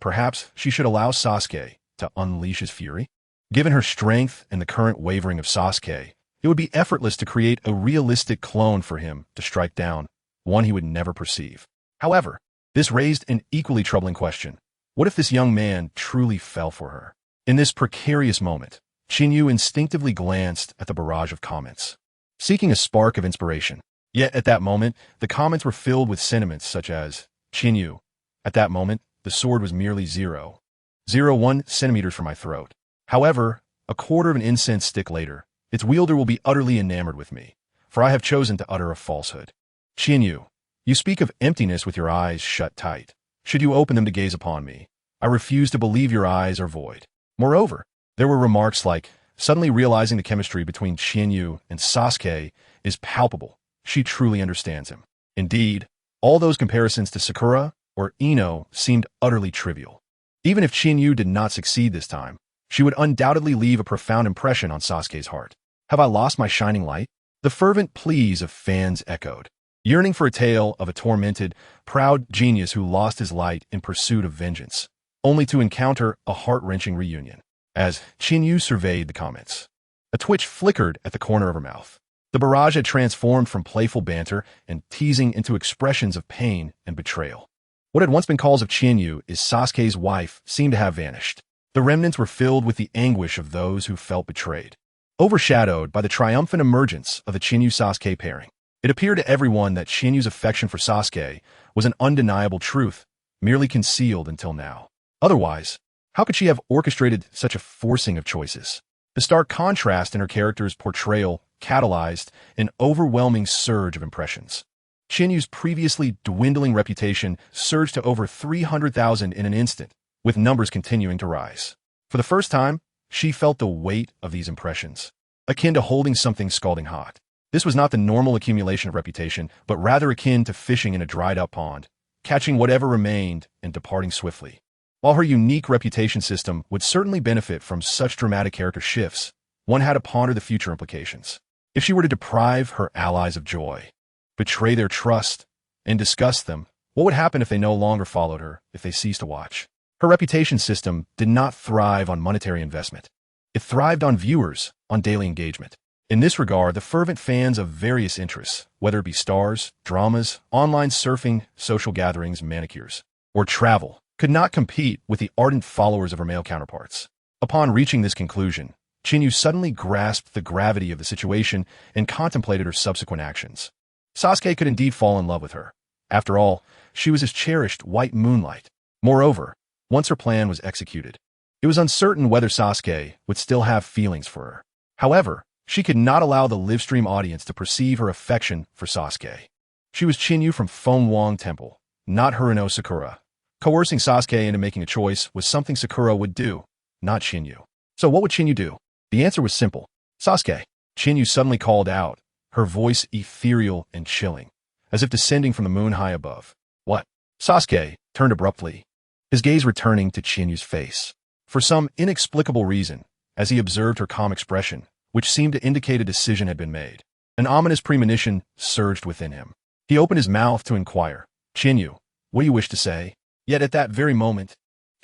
perhaps she should allow Sasuke to unleash his fury. Given her strength and the current wavering of Sasuke, it would be effortless to create a realistic clone for him to strike down, one he would never perceive. However, this raised an equally troubling question. What if this young man truly fell for her? In this precarious moment, Chinyu instinctively glanced at the barrage of comments, seeking a spark of inspiration. Yet at that moment, the comments were filled with sentiments such as, "Chinyu, at that moment, the sword was merely 0.01 centimeters from my throat. However, a quarter of an incense stick later, its wielder will be utterly enamored with me, for I have chosen to utter a falsehood. Chinyu, you speak of emptiness with your eyes shut tight. Should you open them to gaze upon me, I refuse to believe your eyes are void." Moreover, there were remarks like, "Suddenly realizing the chemistry between Chinyu and Sasuke is palpable. She truly understands him." Indeed, all those comparisons to Sakura or Ino seemed utterly trivial. Even if Chinyu did not succeed this time, she would undoubtedly leave a profound impression on Sasuke's heart. Have I lost my shining light? The fervent pleas of fans echoed, yearning for a tale of a tormented, proud genius who lost his light in pursuit of vengeance, only to encounter a heart-wrenching reunion. As Chinyu surveyed the comments, a twitch flickered at the corner of her mouth. The barrage had transformed from playful banter and teasing into expressions of pain and betrayal. What had once been calls of Chinyu is Sasuke's wife seemed to have vanished. The remnants were filled with the anguish of those who felt betrayed, overshadowed by the triumphant emergence of the Chinyu-Sasuke pairing. It appeared to everyone that Chinyu's affection for Sasuke was an undeniable truth, merely concealed until now. Otherwise, how could she have orchestrated such a forcing of choices? The stark contrast in her character's portrayal catalyzed an overwhelming surge of impressions. Chinyu's previously dwindling reputation surged to over 300,000 in an instant, with numbers continuing to rise. For the first time, she felt the weight of these impressions, akin to holding something scalding hot. This was not the normal accumulation of reputation, but rather akin to fishing in a dried-up pond, catching whatever remained and departing swiftly. While her unique reputation system would certainly benefit from such dramatic character shifts, one had to ponder the future implications. If she were to deprive her allies of joy, betray their trust, and disgust them, what would happen if they no longer followed her, if they ceased to watch? Her reputation system did not thrive on monetary investment. It thrived on viewers, on daily engagement. In this regard, the fervent fans of various interests, whether it be stars, dramas, online surfing, social gatherings, manicures, or travel, could not compete with the ardent followers of her male counterparts. Upon reaching this conclusion, Chinyu suddenly grasped the gravity of the situation and contemplated her subsequent actions. Sasuke could indeed fall in love with her. After all, she was his cherished white moonlight. Moreover, once her plan was executed, it was uncertain whether Sasuke would still have feelings for her. However, she could not allow the livestream audience to perceive her affection for Sasuke. She was Chinyu from Fengwang Temple, not Hiruno Sakura. Coercing Sasuke into making a choice was something Sakura would do, not Chinyu. So what would Chinyu do? The answer was simple. Sasuke. Chinyu suddenly called out, her voice ethereal and chilling, as if descending from the moon high above. What? Sasuke turned abruptly, his gaze returning to Chinyu's face. For some inexplicable reason, as he observed her calm expression, which seemed to indicate a decision had been made, an ominous premonition surged within him. He opened his mouth to inquire, Chinyu, what do you wish to say? Yet at that very moment,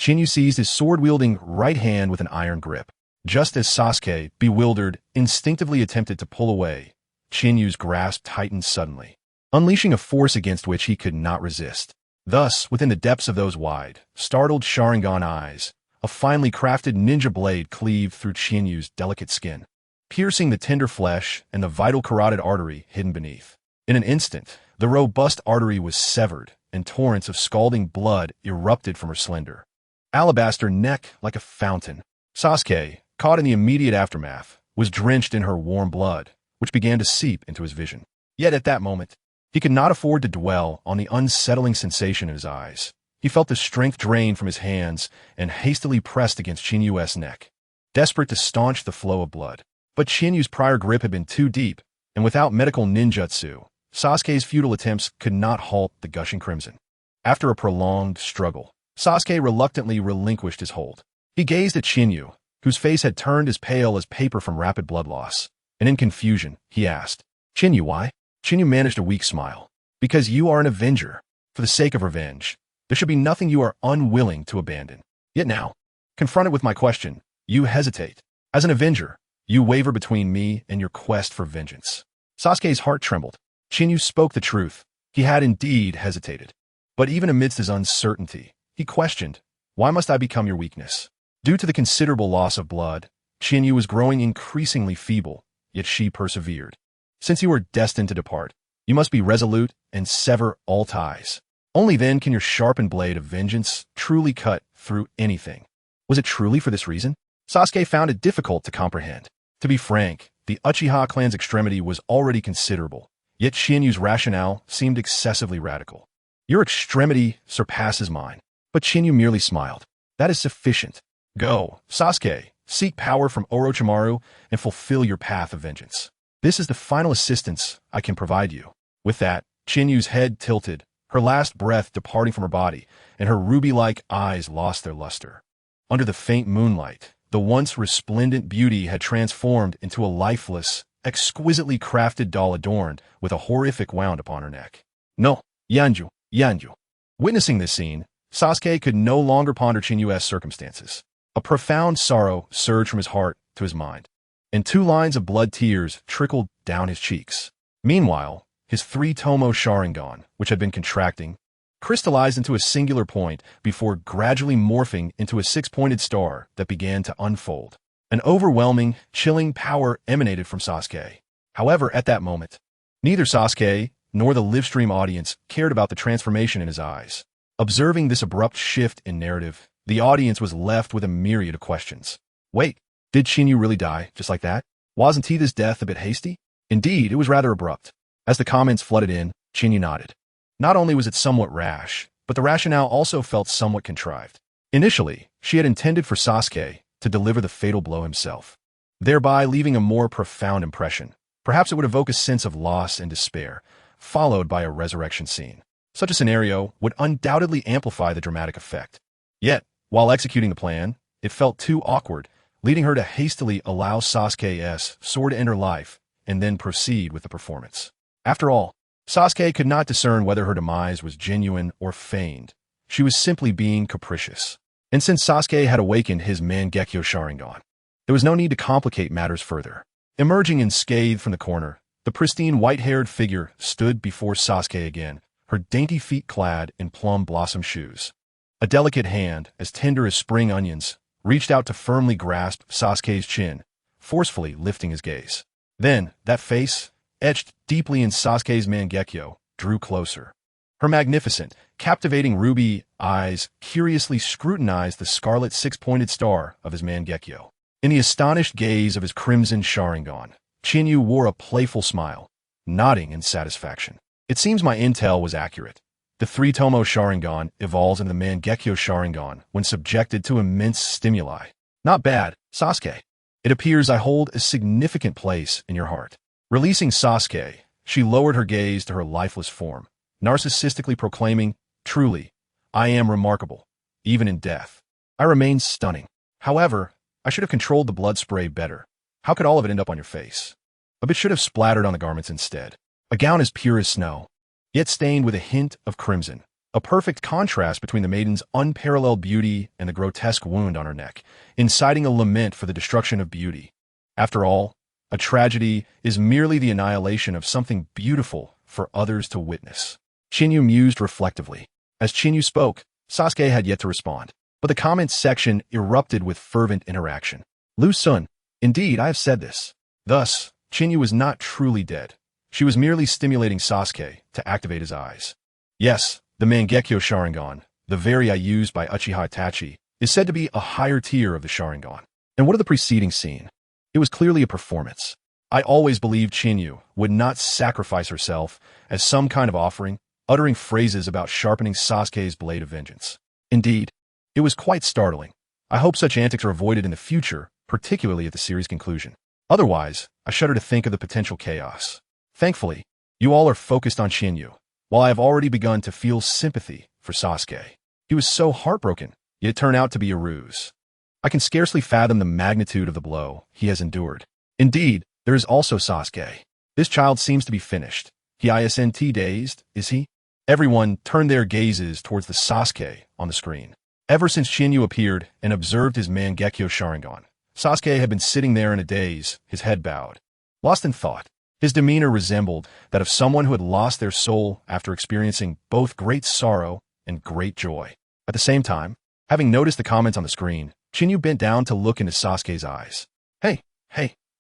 Chinyu seized his sword-wielding right hand with an iron grip. Just as Sasuke, bewildered, instinctively attempted to pull away, Chinyu's grasp tightened suddenly, unleashing a force against which he could not resist. Thus, within the depths of those wide, startled Sharingan eyes, a finely crafted ninja blade cleaved through Chinyu's delicate skin, piercing the tender flesh and the vital carotid artery hidden beneath. In an instant, the robust artery was severed, and torrents of scalding blood erupted from her slender, alabaster neck like a fountain. Sasuke, caught in the immediate aftermath, was drenched in her warm blood, which began to seep into his vision. Yet at that moment, he could not afford to dwell on the unsettling sensation in his eyes. He felt the strength drain from his hands and hastily pressed against Chinyu's neck, desperate to staunch the flow of blood. But Chinyu's prior grip had been too deep, and without medical ninjutsu, Sasuke's futile attempts could not halt the gushing crimson. After a prolonged struggle, Sasuke reluctantly relinquished his hold. He gazed at Chinyu, whose face had turned as pale as paper from rapid blood loss, and in confusion, he asked, Chinyu, why? Chinyu managed a weak smile. Because you are an avenger. For the sake of revenge, there should be nothing you are unwilling to abandon. Yet now, confronted with my question, you hesitate. As an avenger, you waver between me and your quest for vengeance. Sasuke's heart trembled. Chinyu spoke the truth. He had indeed hesitated. But even amidst his uncertainty, he questioned, why must I become your weakness? Due to the considerable loss of blood, Chinyu was growing increasingly feeble, yet she persevered. Since you are destined to depart, you must be resolute and sever all ties. Only then can your sharpened blade of vengeance truly cut through anything. Was it truly for this reason? Sasuke found it difficult to comprehend. To be frank, the Uchiha clan's extremity was already considerable, yet Chinyu's rationale seemed excessively radical. Your extremity surpasses mine. But Chinyu merely smiled. That is sufficient. Go, Sasuke, seek power from Orochimaru and fulfill your path of vengeance. This is the final assistance I can provide you. With that, Chinyu's head tilted, her last breath departing from her body, and her ruby-like eyes lost their luster. Under the faint moonlight, the once resplendent beauty had transformed into a lifeless, exquisitely crafted doll adorned with a horrific wound upon her neck. No, Yanju, Yanju. Witnessing this scene, Sasuke could no longer ponder Chinyu's circumstances. A profound sorrow surged from his heart to his mind, and 2 lines of blood tears trickled down his cheeks. Meanwhile, his 3-tomo Sharingan, which had been contracting, crystallized into a singular point before gradually morphing into a 6-pointed star that began to unfold. An overwhelming, chilling power emanated from Sasuke. However, at that moment, neither Sasuke nor the livestream audience cared about the transformation in his eyes. Observing this abrupt shift in narrative, the audience was left with a myriad of questions. Wait, did Chinyu really die just like that? Wasn't he this death a bit hasty? Indeed, it was rather abrupt. As the comments flooded in, Chinyu nodded. Not only was it somewhat rash, but the rationale also felt somewhat contrived. Initially, she had intended for Sasuke to deliver the fatal blow himself, thereby leaving a more profound impression. Perhaps it would evoke a sense of loss and despair, followed by a resurrection scene. Such a scenario would undoubtedly amplify the dramatic effect. Yet, while executing the plan, it felt too awkward, leading her to hastily allow Sasuke's sword to end her life and then proceed with the performance. After all, Sasuke could not discern whether her demise was genuine or feigned. She was simply being capricious. And since Sasuke had awakened his Mangekyo Sharingan, there was no need to complicate matters further. Emerging unscathed from the corner, the pristine white-haired figure stood before Sasuke again, her dainty feet clad in plum blossom shoes. A delicate hand, as tender as spring onions, reached out to firmly grasp Sasuke's chin, forcefully lifting his gaze. Then, that face, etched deeply in Sasuke's Mangekyo, drew closer. Her magnificent, captivating ruby eyes curiously scrutinized the scarlet six-pointed star of his Mangekyo. In the astonished gaze of his crimson Sharingan, Chinyu wore a playful smile, nodding in satisfaction. It seems my intel was accurate. The three-tomo Sharingan evolves into the Mangekyo Sharingan when subjected to immense stimuli. Not bad, Sasuke. It appears I hold a significant place in your heart. Releasing Sasuke, she lowered her gaze to her lifeless form, narcissistically proclaiming, "Truly, I am remarkable, even in death. I remain stunning. However, I should have controlled the blood spray better. How could all of it end up on your face? A bit should have splattered on the garments instead. A gown as pure as snow, yet stained with a hint of crimson. A perfect contrast between the maiden's unparalleled beauty and the grotesque wound on her neck, inciting a lament for the destruction of beauty. After all, a tragedy is merely the annihilation of something beautiful for others to witness." Chinyu mused reflectively. As Chinyu spoke, Sasuke had yet to respond, but the comments section erupted with fervent interaction. "Lu Sun, indeed, I have said this." Thus, Chinyu was not truly dead. She was merely stimulating Sasuke to activate his eyes. Yes, the Mangekyo Sharingan, the very I used by Uchiha Itachi, is said to be a higher tier of the Sharingan. And what of the preceding scene? It was clearly a performance. I always believed Chinyu would not sacrifice herself as some kind of offering, uttering phrases about sharpening Sasuke's blade of vengeance. Indeed, it was quite startling. I hope such antics are avoided in the future, particularly at the series' conclusion. Otherwise, I shudder to think of the potential chaos. Thankfully, you all are focused on Chinyu, while I have already begun to feel sympathy for Sasuke. He was so heartbroken, yet it turned out to be a ruse. I can scarcely fathom the magnitude of the blow he has endured. Indeed, there is also Sasuke. This child seems to be finished. He isn't dazed, is he? Everyone turned their gazes towards the Sasuke on the screen. Ever since Chinyu appeared and observed his Mangekyo Sharingan, Sasuke had been sitting there in a daze, his head bowed. Lost in thought, his demeanor resembled that of someone who had lost their soul after experiencing both great sorrow and great joy. At the same time, having noticed the comments on the screen, Chinyu bent down to look into Sasuke's eyes. Hey,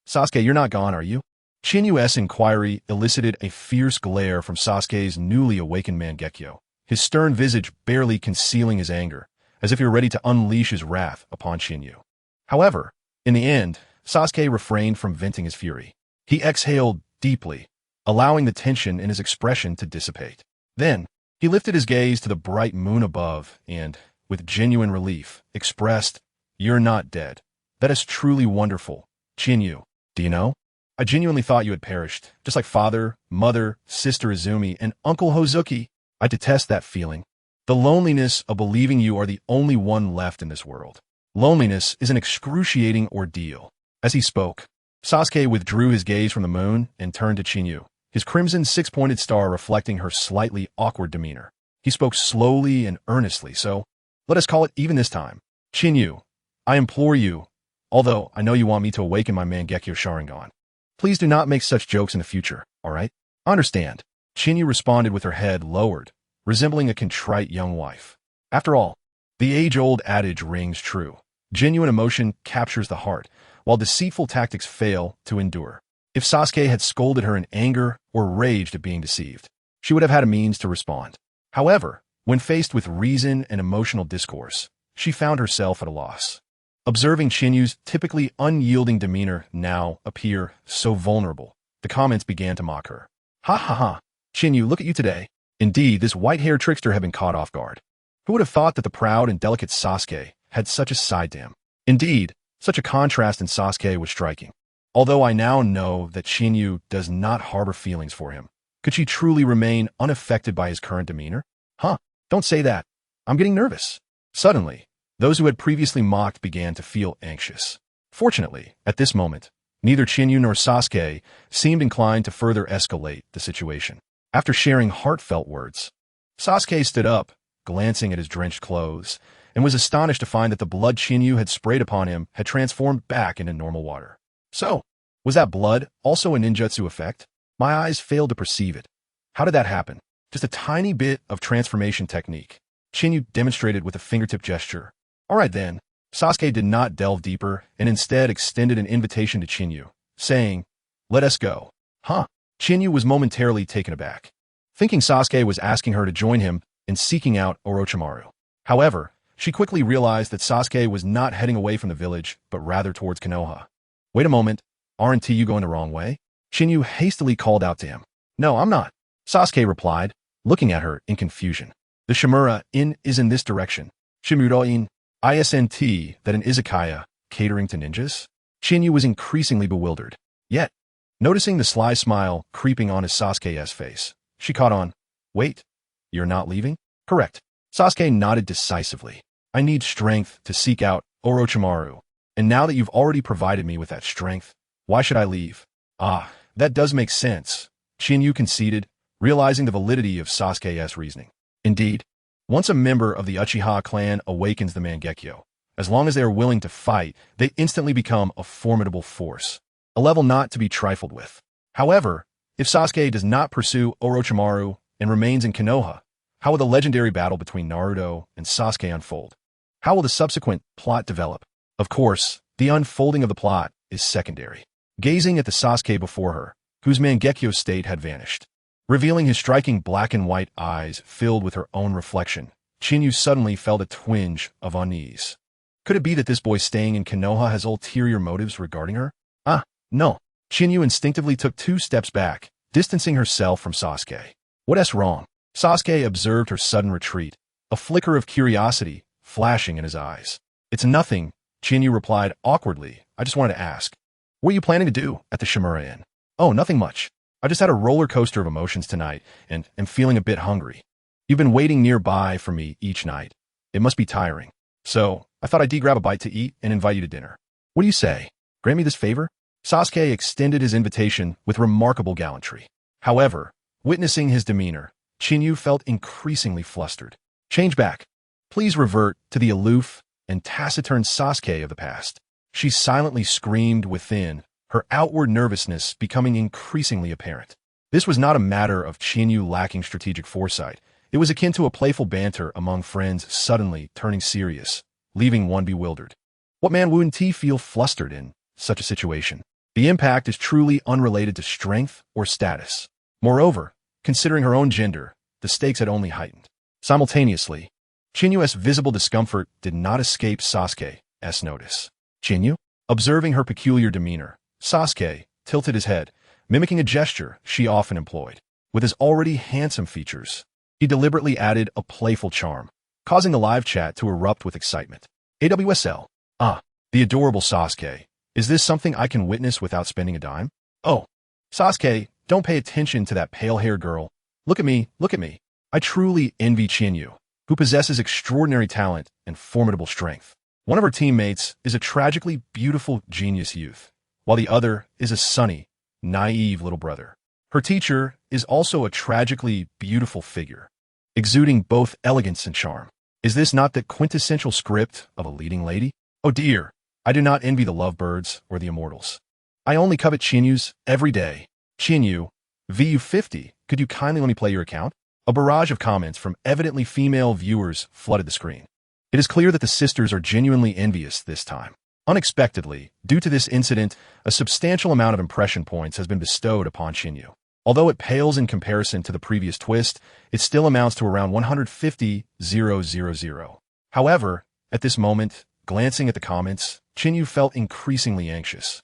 Sasuke, you're not gone, are you?" Chinyu's inquiry elicited a fierce glare from Sasuke's newly awakened Mangekyo, his stern visage barely concealing his anger, as if he were ready to unleash his wrath upon Chinyu. However, in the end, Sasuke refrained from venting his fury. He exhaled deeply, allowing the tension in his expression to dissipate. Then, he lifted his gaze to the bright moon above and, with genuine relief, expressed, "You're not dead. That is truly wonderful. Chinyu, do you know? I genuinely thought you had perished, just like father, mother, sister Izumi, and Uncle Hozuki. I detest that feeling. The loneliness of believing you are the only one left in this world. Loneliness is an excruciating ordeal." As he spoke, Sasuke withdrew his gaze from the moon and turned to Chinyu, his crimson six-pointed star reflecting her slightly awkward demeanor. He spoke slowly and earnestly, so let us call it even this time. "Chinyu, I implore you, although I know you want me to awaken my Mangekyo Sharingan, please do not make such jokes in the future, all right?" "Understand," Chinyu responded with her head lowered, resembling a contrite young wife. After all, the age-old adage rings true. Genuine emotion captures the heart, while deceitful tactics fail to endure. If Sasuke had scolded her in anger or raged at being deceived, she would have had a means to respond. However, when faced with reason and emotional discourse, she found herself at a loss. Observing Chinyu's typically unyielding demeanor now appear so vulnerable, the comments began to mock her. "Ha ha ha, Chinyu, look at you today. Indeed, this white-haired trickster had been caught off guard. Who would have thought that the proud and delicate Sasuke had such a side to him? Indeed, such a contrast in Sasuke was striking. Although I now know that Chinyu does not harbor feelings for him, could she truly remain unaffected by his current demeanor? Huh, don't say that. I'm getting nervous. Suddenly, those who had previously mocked began to feel anxious. Fortunately, at this moment, neither Chinyu nor Sasuke seemed inclined to further escalate the situation. After sharing heartfelt words, Sasuke stood up, glancing at his drenched clothes, and was astonished to find that the blood Chinyu had sprayed upon him had transformed back into normal water. So, was that blood also a ninjutsu effect? My eyes failed to perceive it. How did that happen? Just a tiny bit of transformation technique. Chinyu demonstrated with a fingertip gesture. Alright then. Sasuke did not delve deeper and instead extended an invitation to Chinyu, saying, "Let us go." Huh? Chinyu was momentarily taken aback, thinking Sasuke was asking her to join him in seeking out Orochimaru. However, she quickly realized that Sasuke was not heading away from the village, but rather towards Konoha. Wait a moment, aren't you going the wrong way? Chinyu hastily called out to him. No, I'm not. Sasuke replied, looking at her in confusion. The Shimura Inn is in this direction. Shimura Inn, ISNT, that an izakaya, catering to ninjas? Chinyu was increasingly bewildered. Yet, noticing the sly smile creeping on his Sasuke's face, she caught on. Wait, you're not leaving? Correct. Sasuke nodded decisively. I need strength to seek out Orochimaru, and now that you've already provided me with that strength, why should I leave? Ah, that does make sense, Chinyu conceded, realizing the validity of Sasuke's reasoning. Indeed, once a member of the Uchiha clan awakens the Mangekyo, as long as they are willing to fight, they instantly become a formidable force, a level not to be trifled with. However, if Sasuke does not pursue Orochimaru and remains in Konoha, how will the legendary battle between Naruto and Sasuke unfold? How will the subsequent plot develop? Of course, the unfolding of the plot is secondary. Gazing at the Sasuke before her, whose Mangekyo state had vanished, revealing his striking black and white eyes filled with her own reflection, Chinyu suddenly felt a twinge of unease. Could it be that this boy staying in Konoha has ulterior motives regarding her? Ah, no. Chinyu instinctively took 2 steps back, distancing herself from Sasuke. What's wrong? Sasuke observed her sudden retreat, a flicker of curiosity flashing in his eyes. It's nothing, Chinyu replied awkwardly. I just wanted to ask. What are you planning to do at the Shimura Inn? Oh, nothing much. I just had a roller coaster of emotions tonight and am feeling a bit hungry. You've been waiting nearby for me each night. It must be tiring. So, I thought I'd grab a bite to eat and invite you to dinner. What do you say? Grant me this favor? Sasuke extended his invitation with remarkable gallantry. However, witnessing his demeanor, Chinyu felt increasingly flustered. Change back. Please revert to the aloof and taciturn Sasuke of the past. She silently screamed within, her outward nervousness becoming increasingly apparent. This was not a matter of Chinyu lacking strategic foresight. It was akin to a playful banter among friends suddenly turning serious, leaving one bewildered. What man wouldn't feel flustered in such a situation? The impact is truly unrelated to strength or status. Moreover, considering her own gender, the stakes had only heightened. Simultaneously, Chinyu's visible discomfort did not escape Sasuke's notice. Chinyu? Observing her peculiar demeanor, Sasuke tilted his head, mimicking a gesture she often employed. With his already handsome features, he deliberately added a playful charm, causing the live chat to erupt with excitement. AWSL. Ah, the adorable Sasuke. Is this something I can witness without spending a dime? Oh, Sasuke, don't pay attention to that pale-haired girl. Look at me, look at me. I truly envy Chinyu, who possesses extraordinary talent and formidable strength. One of her teammates is a tragically beautiful genius youth, while the other is a sunny, naive little brother. Her teacher is also a tragically beautiful figure, exuding both elegance and charm. Is this not the quintessential script of a leading lady? Oh dear, I do not envy the lovebirds or the immortals. I only covet Chinyu's every day. Chinyu, VU50, could you kindly let me play your account? A barrage of comments from evidently female viewers flooded the screen. It is clear that the sisters are genuinely envious this time. Unexpectedly, due to this incident, a substantial amount of impression points has been bestowed upon Chinyu. Although it pales in comparison to the previous twist, it still amounts to around 150,000. However, at this moment, glancing at the comments, Chinyu felt increasingly anxious.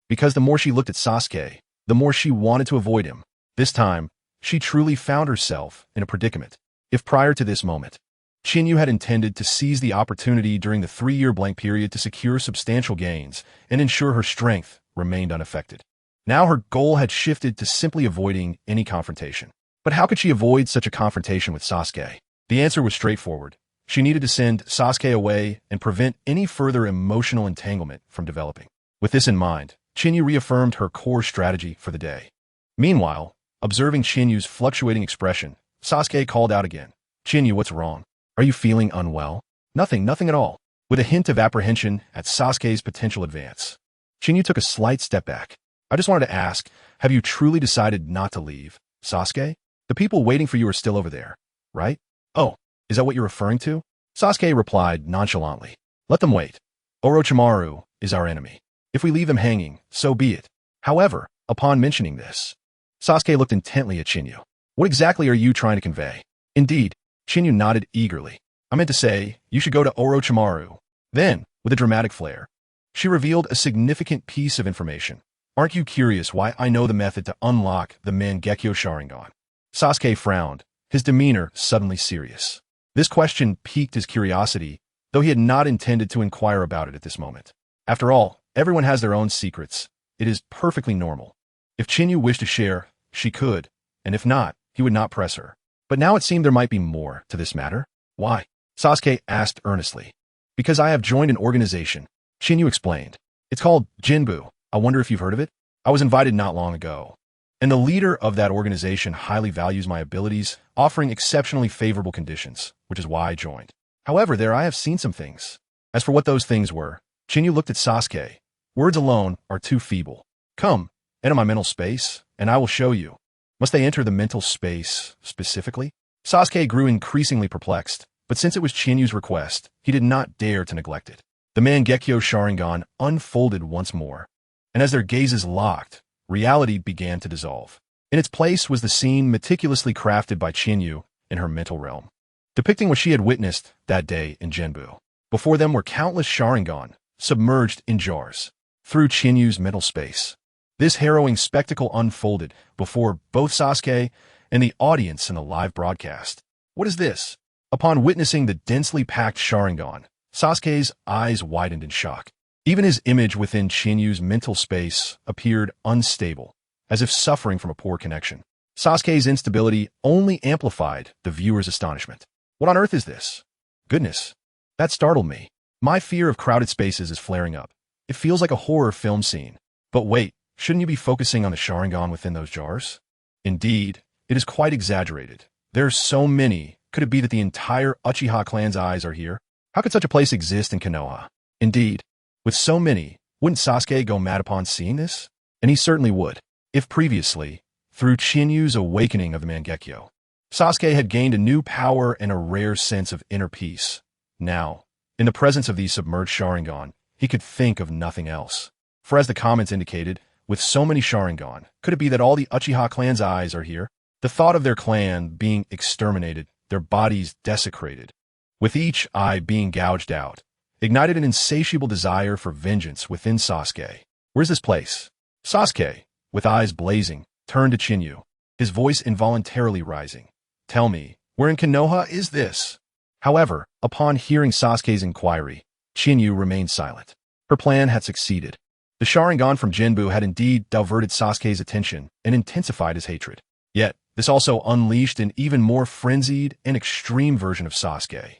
Because the more she looked at Sasuke, the more she wanted to avoid him. This time, she truly found herself in a predicament. If prior to this moment, Chinyu had intended to seize the opportunity during the 3-year blank period to secure substantial gains and ensure her strength remained unaffected. Now her goal had shifted to simply avoiding any confrontation. But how could she avoid such a confrontation with Sasuke? The answer was straightforward. She needed to send Sasuke away and prevent any further emotional entanglement from developing. With this in mind, Chinyu reaffirmed her core strategy for the day. Meanwhile, observing Chinyu's fluctuating expression, Sasuke called out again. "Chinyu, what's wrong? Are you feeling unwell?" Nothing at all." With a hint of apprehension at Sasuke's potential advance, Chinyu took a slight step back. "I just wanted to ask, have you truly decided not to leave, Sasuke? The people waiting for you are still over there, right?" "Oh, is that what you're referring to?" Sasuke replied nonchalantly. "Let them wait. Orochimaru is our enemy. If we leave them hanging, so be it." However, upon mentioning this, Sasuke looked intently at Chinyu. "What exactly are you trying to convey?" "Indeed," Chinyu nodded eagerly. "I meant to say, you should go to Orochimaru." Then, with a dramatic flair, she revealed a significant piece of information. "Aren't you curious why I know the method to unlock the Mangekyo Sharingan?" Sasuke frowned, his demeanor suddenly serious. This question piqued his curiosity, though he had not intended to inquire about it at this moment. After all, everyone has their own secrets. It is perfectly normal. If Chinyu wished to share, she could, and if not, he would not press her. But now it seemed there might be more to this matter. "Why?" Sasuke asked earnestly. "Because I have joined an organization," Chinyu explained. "It's called Jinbu. I wonder if you've heard of it? I was invited not long ago. And the leader of that organization highly values my abilities, offering exceptionally favorable conditions, which is why I joined. However, there I have seen some things." As for what those things were, Chinyu looked at Sasuke. "Words alone are too feeble. Come, enter my mental space, and I will show you." Must they enter the mental space specifically? Sasuke grew increasingly perplexed, but since it was Chinyu's request, he did not dare to neglect it. The Mangekyo Sharingan unfolded once more, and as their gazes locked, reality began to dissolve. In its place was the scene meticulously crafted by Chinyu in her mental realm, depicting what she had witnessed that day in Jinbu. Before them were countless Sharingan, submerged in jars, through Chinyu's mental space. This harrowing spectacle unfolded before both Sasuke and the audience in the live broadcast. "What is this?" Upon witnessing the densely packed Sharingan, Sasuke's eyes widened in shock. Even his image within Chinyu's mental space appeared unstable, as if suffering from a poor connection. Sasuke's instability only amplified the viewer's astonishment. "What on earth is this? Goodness, that startled me. My fear of crowded spaces is flaring up. It feels like a horror film scene. But wait, shouldn't you be focusing on the Sharingan within those jars? Indeed, it is quite exaggerated. There are so many. Could it be that the entire Uchiha clan's eyes are here? How could such a place exist in Konoha? Indeed, with so many, wouldn't Sasuke go mad upon seeing this? And he certainly would. If previously, through Chinyu's awakening of the Mangekyo, Sasuke had gained a new power and a rare sense of inner peace. Now, in the presence of these submerged Sharingan, he could think of nothing else. For as the comments indicated, with so many Sharingan, could it be that all the Uchiha clan's eyes are here? The thought of their clan being exterminated, their bodies desecrated, with each eye being gouged out, ignited an insatiable desire for vengeance within Sasuke. "Where's this place?" Sasuke, with eyes blazing, turned to Chinyu, his voice involuntarily rising. "Tell me, where in Konoha is this?" However, upon hearing Sasuke's inquiry, Chinyu remained silent. Her plan had succeeded. The Sharingan from Jinbu had indeed diverted Sasuke's attention and intensified his hatred. Yet, this also unleashed an even more frenzied and extreme version of Sasuke.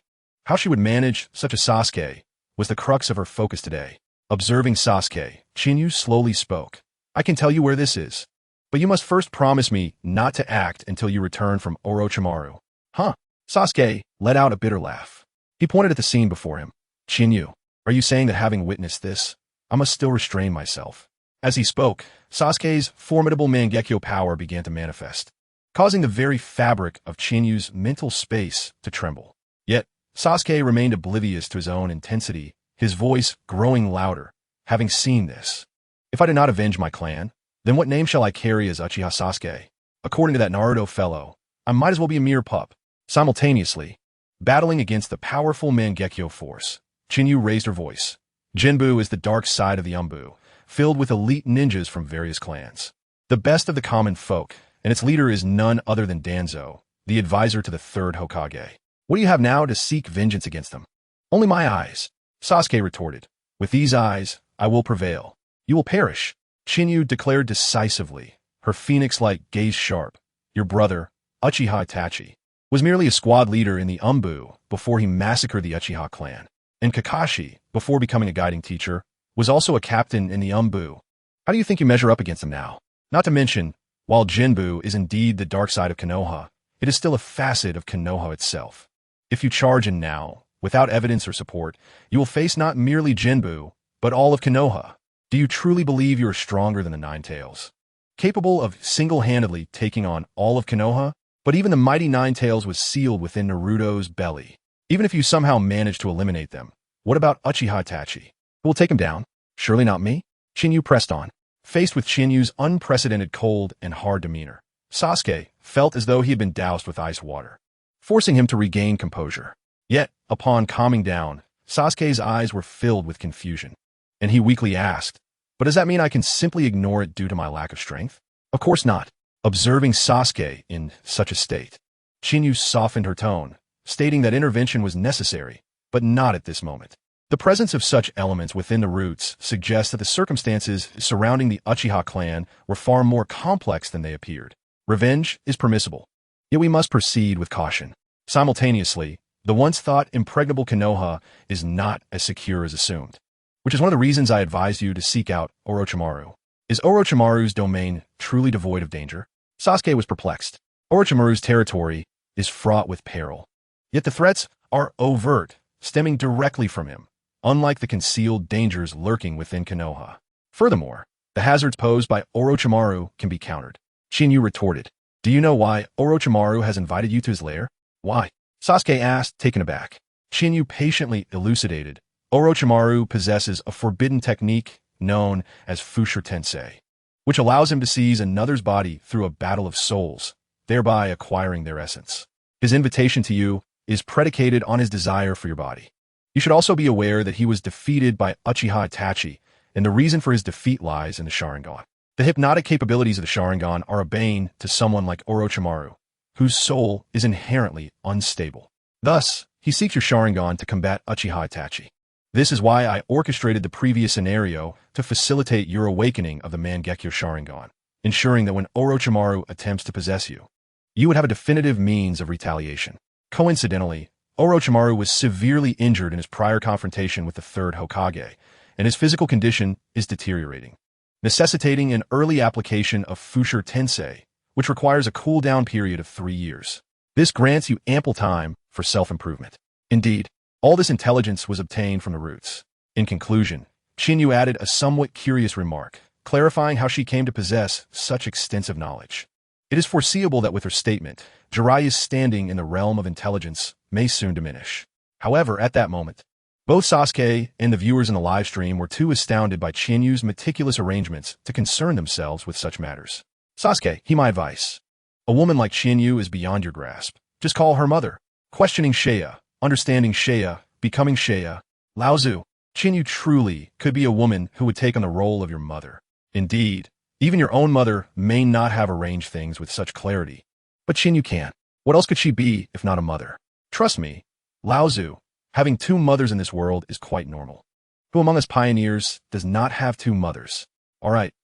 How she would manage such a Sasuke was the crux of her focus today. Observing Sasuke, Chinyu slowly spoke. "I can tell you where this is, but you must first promise me not to act until you return from Orochimaru." "Huh?" Sasuke let out a bitter laugh. He pointed at the scene before him. "Chinyu, are you saying that having witnessed this, I must still restrain myself?" As he spoke, Sasuke's formidable Mangekyo power began to manifest, causing the very fabric of Chinyu's mental space to tremble. Yet, Sasuke remained oblivious to his own intensity, his voice growing louder. "Having seen this, if I do not avenge my clan, then what name shall I carry as Uchiha Sasuke? According to that Naruto fellow, I might as well be a mere pup." Simultaneously, battling against the powerful Mangekyo force, Chinyu raised her voice. "Jinbu is the dark side of the Umbu, filled with elite ninjas from various clans. The best of the common folk, and its leader is none other than Danzo, the advisor to the third Hokage. What do you have now to seek vengeance against them? Only my eyes, Sasuke retorted. With these eyes, I will prevail. You will perish, Chinyu declared decisively, her phoenix-like gaze sharp. Your brother, Uchiha Itachi, was merely a squad leader in the Umbu before he massacred the Uchiha clan. And Kakashi, before becoming a guiding teacher, was also a captain in the Umbu. How do you think you measure up against them now? Not to mention, while Jinbu is indeed the dark side of Konoha, it is still a facet of Konoha itself. If you charge in now, without evidence or support, you will face not merely Jinbu, but all of Konoha. Do you truly believe you are stronger than the Nine Tails? Capable of single-handedly taking on all of Konoha? But even the mighty Nine Tails was sealed within Naruto's belly. Even if you somehow managed to eliminate them, what about Uchiha Itachi? Who will take him down? Surely not me? Chinyu pressed on. Faced with Chinyu's unprecedented cold and hard demeanor, Sasuke felt as though he had been doused with ice water, forcing him to regain composure. Yet, upon calming down, Sasuke's eyes were filled with confusion, and he weakly asked, "But does that mean I can simply ignore it due to my lack of strength?" Of course not. Observing Sasuke in such a state, Chinyu softened her tone, stating that intervention was necessary, but not at this moment. The presence of such elements within the roots suggests that the circumstances surrounding the Uchiha clan were far more complex than they appeared. Revenge is permissible, yet we must proceed with caution. Simultaneously, the once thought impregnable Konoha is not as secure as assumed, which is one of the reasons I advised you to seek out Orochimaru. Is Orochimaru's domain truly devoid of danger? Sasuke was perplexed. Orochimaru's territory is fraught with peril, yet the threats are overt, stemming directly from him, unlike the concealed dangers lurking within Konoha. Furthermore, the hazards posed by Orochimaru can be countered. Chinyu retorted, "Do you know why Orochimaru has invited you to his lair?" "Why?" Sasuke asked, taken aback. Chinyu patiently elucidated. Orochimaru possesses a forbidden technique known as Fushur Tensei, which allows him to seize another's body through a battle of souls, thereby acquiring their essence. His invitation to you is predicated on his desire for your body. You should also be aware that he was defeated by Uchiha Itachi, and the reason for his defeat lies in the Sharingan. The hypnotic capabilities of the Sharingan are a bane to someone like Orochimaru, whose soul is inherently unstable. Thus, he seeks your Sharingan to combat Uchiha Itachi. This is why I orchestrated the previous scenario to facilitate your awakening of the Mangekyo Sharingan, ensuring that when Orochimaru attempts to possess you, you would have a definitive means of retaliation. Coincidentally, Orochimaru was severely injured in his prior confrontation with the third Hokage, and his physical condition is deteriorating, necessitating an early application of Fushur Tensei, which requires a cool-down period of 3 years. This grants you ample time for self-improvement. Indeed, all this intelligence was obtained from the roots. In conclusion, Chinyu added a somewhat curious remark, clarifying how she came to possess such extensive knowledge. It is foreseeable that with her statement, Jiraiya's standing in the realm of intelligence may soon diminish. However, at that moment, both Sasuke and the viewers in the live stream were too astounded by Chinyu's meticulous arrangements to concern themselves with such matters. Sasuke, heed my advice. A woman like Chinyu is beyond your grasp. Just call her mother. Questioning Shea, understanding Shea, becoming Shea, Lao Tzu. Chinyu truly could be a woman who would take on the role of your mother. Indeed, even your own mother may not have arranged things with such clarity. But Chinyu can. What else could she be if not a mother? Trust me, Lao Tzu, having 2 mothers in this world is quite normal. Who among us pioneers does not have 2 mothers? All right,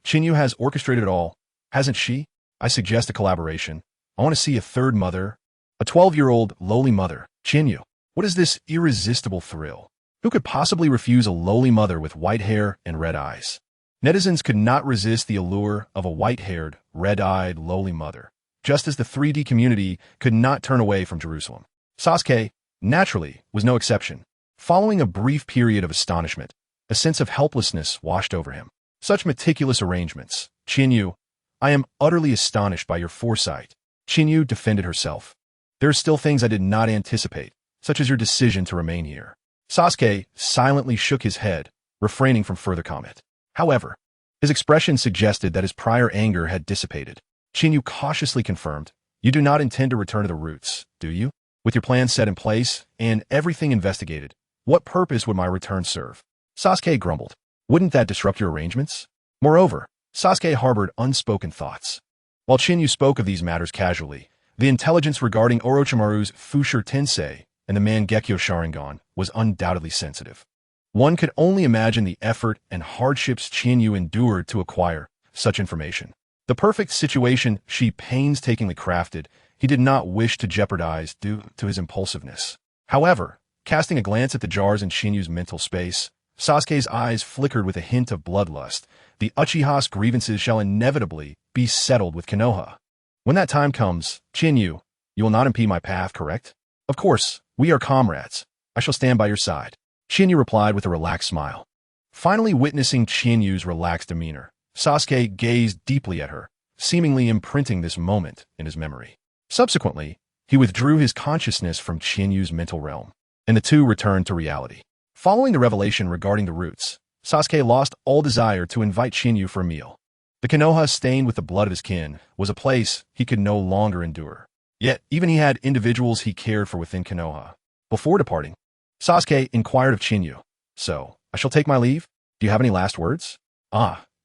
Chinyu has orchestrated it all, hasn't she? I suggest a collaboration. I want to see a third mother, a 12-year-old lowly mother. Chinyu, what is this irresistible thrill? Who could possibly refuse a lowly mother with white hair and red eyes? Netizens could not resist the allure of a white-haired, red-eyed, lowly mother, just as the 3D community could not turn away from Jerusalem. Sasuke, naturally, was no exception. Following a brief period of astonishment, a sense of helplessness washed over him. Such meticulous arrangements. Chinyu, I am utterly astonished by your foresight. Chinyu defended herself. There are still things I did not anticipate, such as your decision to remain here. Sasuke silently shook his head, refraining from further comment. However, his expression suggested that his prior anger had dissipated. Chinyu cautiously confirmed, "You do not intend to return to the roots, do you? With your plan set in place and everything investigated, what purpose would my return serve?" Sasuke grumbled. Wouldn't that disrupt your arrangements? Moreover, Sasuke harbored unspoken thoughts. While Chinyu spoke of these matters casually, the intelligence regarding Orochimaru's Fushur Tensei and the Mangekyo Sharingan was undoubtedly sensitive. One could only imagine the effort and hardships Chinyu endured to acquire such information. The perfect situation she painstakingly crafted, he did not wish to jeopardize due to his impulsiveness. However, casting a glance at the jars in Chinyu's mental space, Sasuke's eyes flickered with a hint of bloodlust. The Uchiha's grievances shall inevitably be settled with Konoha. When that time comes, Chinyu, you will not impede my path, correct? Of course, we are comrades. I shall stand by your side. Chinyu replied with a relaxed smile. Finally witnessing Chinyu's relaxed demeanor, Sasuke gazed deeply at her, seemingly imprinting this moment in his memory. Subsequently, he withdrew his consciousness from Chinyu's mental realm, and the two returned to reality. Following the revelation regarding the roots, Sasuke lost all desire to invite Chinyu for a meal. The Konoha stained with the blood of his kin was a place he could no longer endure. Yet, even he had individuals he cared for within Konoha. Before departing, Sasuke inquired of Chinyu, "So, I shall take my leave? Do you have any last words?"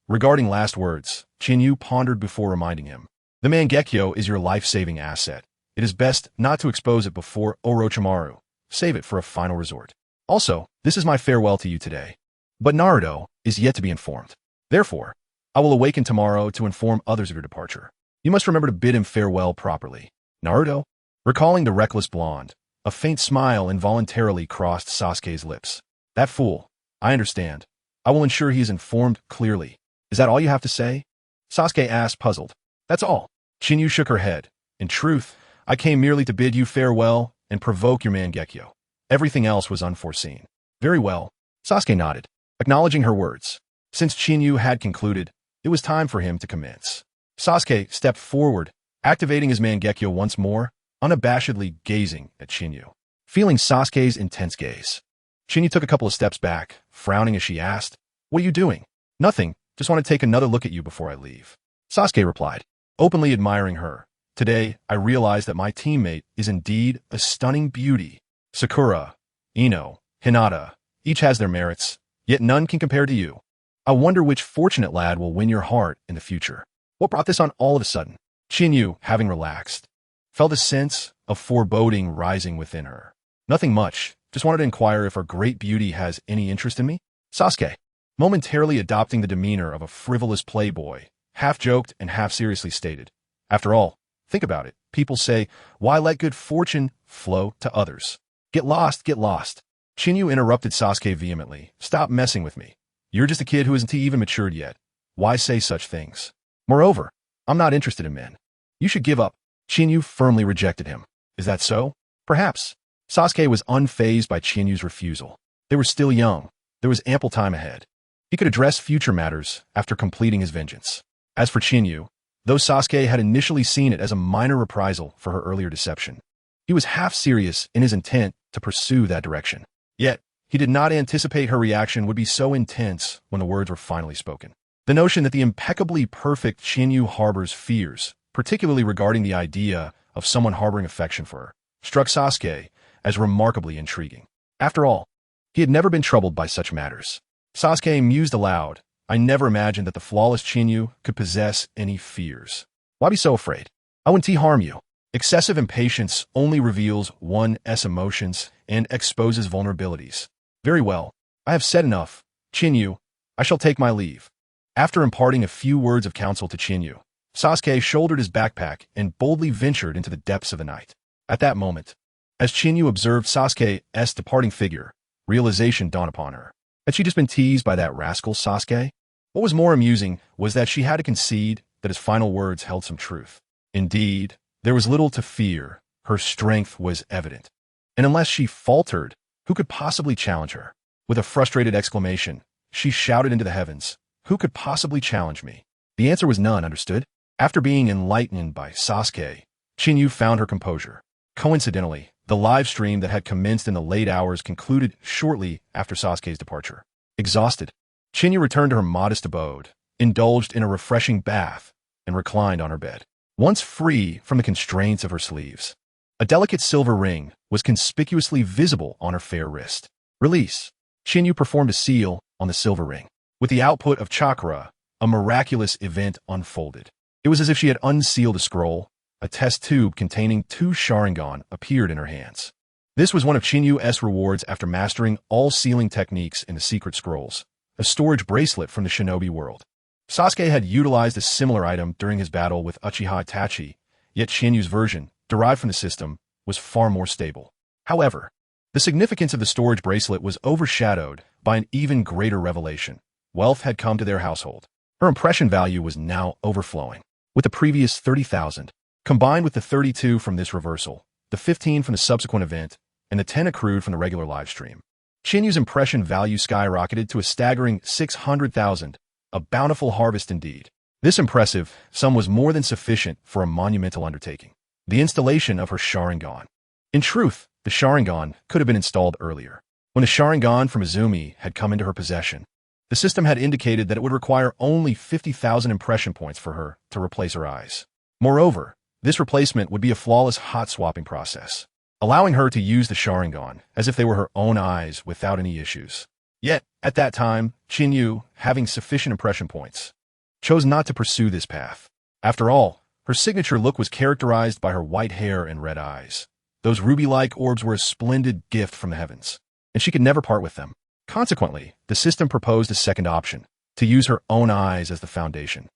Regarding last words, Chinyu pondered before reminding him. The Mangekyo is your life-saving asset. It is best not to expose it before Orochimaru. Save it for a final resort. Also, this is my farewell to you today. But Naruto is yet to be informed. Therefore, I will awaken tomorrow to inform others of your departure. You must remember to bid him farewell properly. Naruto? Recalling the reckless blonde, a faint smile involuntarily crossed Sasuke's lips. That fool. I understand. I will ensure he is informed clearly. Is that all you have to say? Sasuke asked, puzzled. That's all. Chinyu shook her head. In truth, I came merely to bid you farewell and provoke your Mangekyo. Everything else was unforeseen. Very well. Sasuke nodded, acknowledging her words. Since Chinyu had concluded, it was time for him to commence. Sasuke stepped forward, activating his Mangekyo once more, unabashedly gazing at Chinyu. Feeling Sasuke's intense gaze, Chinyu took a couple of steps back, frowning as she asked, "What are you doing?" "Nothing. Just want to take another look at you before I leave." Sasuke replied, openly admiring her. "Today, I realize that my teammate is indeed a stunning beauty. Sakura, Ino, Hinata, each has their merits, yet none can compare to you. I wonder which fortunate lad will win your heart in the future." What brought this on all of a sudden? Chinyu, having relaxed, felt a sense of foreboding rising within her. Nothing much, just wanted to inquire if her great beauty has any interest in me. Sasuke, momentarily adopting the demeanor of a frivolous playboy, half-joked and half-seriously stated. After all, think about it. People say, why let good fortune flow to others? Get lost, get lost. Chinyu interrupted Sasuke vehemently. Stop messing with me. You're just a kid who isn't even matured yet. Why say such things? Moreover, I'm not interested in men. You should give up. Chinyu firmly rejected him. Is that so? Perhaps. Sasuke was unfazed by Chinyu's refusal. They were still young. There was ample time ahead. He could address future matters after completing his vengeance. As for Chinyu, though Sasuke had initially seen it as a minor reprisal for her earlier deception, he was half serious in his intent to pursue that direction. Yet, he did not anticipate her reaction would be so intense when the words were finally spoken. The notion that the impeccably perfect Chinyu harbors fears, particularly regarding the idea of someone harboring affection for her, struck Sasuke as remarkably intriguing. After all, he had never been troubled by such matters. Sasuke mused aloud. I never imagined that the flawless Chinyu could possess any fears. Why be so afraid? I wouldn't harm you. Excessive impatience only reveals one's emotions and exposes vulnerabilities. Very well, I have said enough. Chinyu, I shall take my leave. After imparting a few words of counsel to Chinyu, Sasuke shouldered his backpack and boldly ventured into the depths of the night. At that moment, as Chinyu observed Sasuke's departing figure, realization dawned upon her. Had she just been teased by that rascal Sasuke? What was more amusing was that she had to concede that his final words held some truth. Indeed, there was little to fear. Her strength was evident. And unless she faltered, who could possibly challenge her? With a frustrated exclamation, she shouted into the heavens, "Who could possibly challenge me?" The answer was none, understood? After being enlightened by Sasuke, Chinyu found her composure. Coincidentally, the live stream that had commenced in the late hours concluded shortly after Sasuke's departure. Exhausted, Chinyu returned to her modest abode, indulged in a refreshing bath, and reclined on her bed. Once free from the constraints of her sleeves, a delicate silver ring was conspicuously visible on her fair wrist. Release. Chinyu performed a seal on the silver ring. With the output of chakra, a miraculous event unfolded. It was as if she had unsealed a scroll. A test tube containing 2 Sharingan appeared in her hands. This was one of Qinyu's rewards after mastering all sealing techniques in the secret scrolls, a storage bracelet from the shinobi world. Sasuke had utilized a similar item during his battle with Uchiha Itachi, yet Qinyu's version, derived from the system, was far more stable. However, the significance of the storage bracelet was overshadowed by an even greater revelation. Wealth had come to their household. Her impression value was now overflowing. With the previous 30,000, combined with the 32 from this reversal, the 15 from the subsequent event, and the 10 accrued from the regular livestream, Qinyu's impression value skyrocketed to a staggering 600,000, a bountiful harvest indeed. This impressive sum was more than sufficient for a monumental undertaking, the installation of her Sharingan. In truth, the Sharingan could have been installed earlier. When the Sharingan from Izumi had come into her possession, the system had indicated that it would require only 50,000 impression points for her to replace her eyes. Moreover, this replacement would be a flawless hot-swapping process, allowing her to use the Sharingan as if they were her own eyes without any issues. Yet, at that time, Qinyu, having sufficient impression points, chose not to pursue this path. After all, her signature look was characterized by her white hair and red eyes. Those ruby-like orbs were a splendid gift from the heavens, and she could never part with them. Consequently, the system proposed a second option, to use her own eyes as the foundation,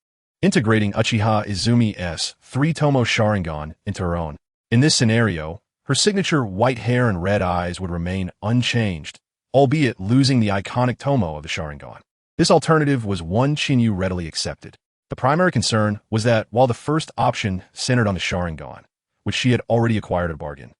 integrating Uchiha Izumi's 3-tomo Sharingan into her own. In this scenario, her signature white hair and red eyes would remain unchanged, albeit losing the iconic tomo of the Sharingan. This alternative was one Qinyu readily accepted. The primary concern was that while the first option centered on the Sharingan, which she had already acquired at a bargain,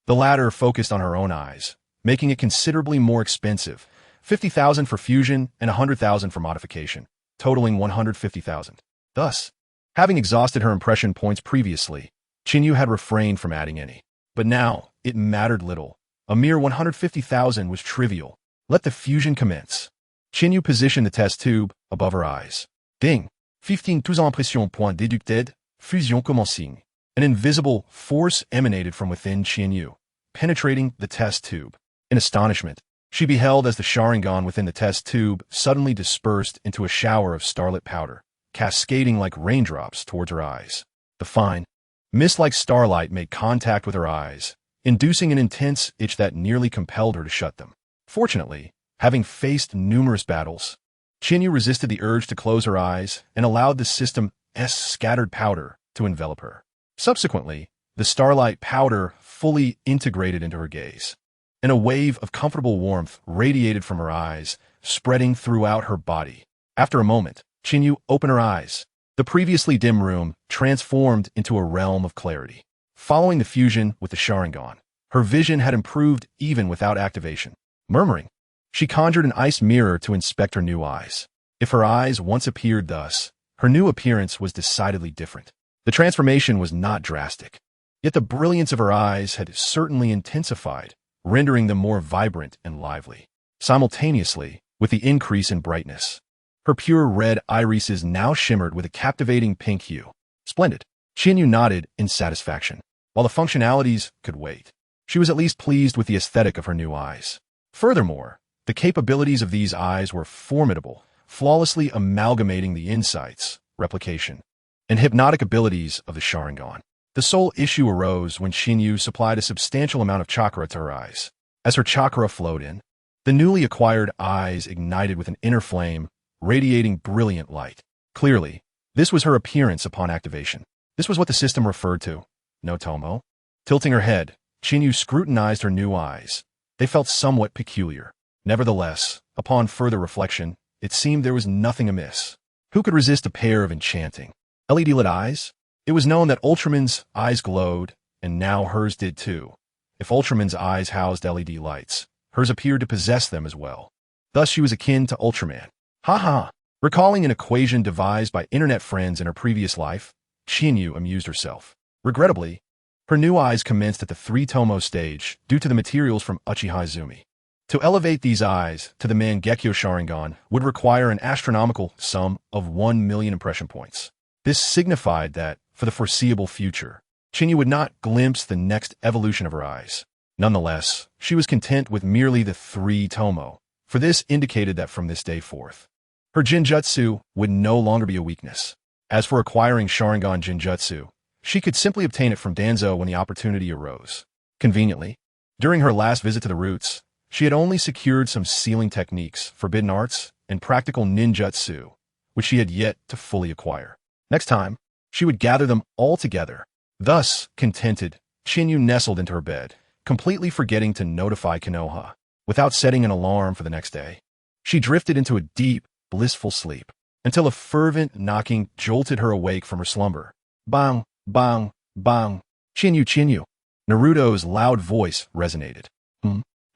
the latter focused on her own eyes, making it considerably more expensive, 50,000 for fusion and 100,000 for modification, totaling 150,000. Thus, having exhausted her impression points previously, Qinyu had refrained from adding any. But now, it mattered little. A mere 150,000 was trivial. Let the fusion commence. Qinyu positioned the test tube above her eyes. Ding! 15 tous impressions point déducted, fusion commencing. An invisible force emanated from within Qinyu, penetrating the test tube. In astonishment, she beheld as the Sharingan within the test tube suddenly dispersed into a shower of starlit powder, cascading like raindrops towards her eyes. The fine, mist-like starlight made contact with her eyes, inducing an intense itch that nearly compelled her to shut them. Fortunately, having faced numerous battles, Qinyu resisted the urge to close her eyes and allowed the system's scattered powder to envelop her. Subsequently, the starlight powder fully integrated into her gaze, and a wave of comfortable warmth radiated from her eyes, spreading throughout her body. After a moment, Qinyu opened her eyes. The previously dim room transformed into a realm of clarity. Following the fusion with the Sharingan, her vision had improved even without activation. Murmuring, she conjured an ice mirror to inspect her new eyes. If her eyes once appeared thus, her new appearance was decidedly different. The transformation was not drastic, yet the brilliance of her eyes had certainly intensified, rendering them more vibrant and lively. Simultaneously, with the increase in brightness, her pure red irises now shimmered with a captivating pink hue. Splendid. Qinyu nodded in satisfaction. While the functionalities could wait, she was at least pleased with the aesthetic of her new eyes. Furthermore, the capabilities of these eyes were formidable, flawlessly amalgamating the insights, replication, and hypnotic abilities of the Sharingan. The sole issue arose when Qinyu supplied a substantial amount of chakra to her eyes. As her chakra flowed in, the newly acquired eyes ignited with an inner flame, radiating brilliant light. Clearly, this was her appearance upon activation. This was what the system referred to. No tomo. Tilting her head, Qinyu scrutinized her new eyes. They felt somewhat peculiar. Nevertheless, upon further reflection, it seemed there was nothing amiss. Who could resist a pair of enchanting LED-lit eyes? It was known that Ultraman's eyes glowed, and now hers did too. If Ultraman's eyes housed LED lights, hers appeared to possess them as well. Thus she was akin to Ultraman. Ha! Recalling an equation devised by internet friends in her previous life, Qinyu amused herself. Regrettably, her new eyes commenced at the 3-tomo stage due to the materials from Uchiha Izumi. To elevate these eyes to the Mangekyo Sharingan would require an astronomical sum of 1 million impression points. This signified that, for the foreseeable future, Qinyu would not glimpse the next evolution of her eyes. Nonetheless, she was content with merely the 3-tomo, for this indicated that from this day forth, her Jinjutsu would no longer be a weakness. As for acquiring Sharingan Jinjutsu, she could simply obtain it from Danzo when the opportunity arose. Conveniently, during her last visit to the Roots, she had only secured some sealing techniques, forbidden arts, and practical ninjutsu, which she had yet to fully acquire. Next time, she would gather them all together. Thus, contented, Chinyu nestled into her bed, completely forgetting to notify Konoha. Without setting an alarm for the next day, she drifted into a deep, blissful sleep, until a fervent knocking jolted her awake from her slumber. Bang, bang, bang. Chinyu, Chinyu. Naruto's loud voice resonated.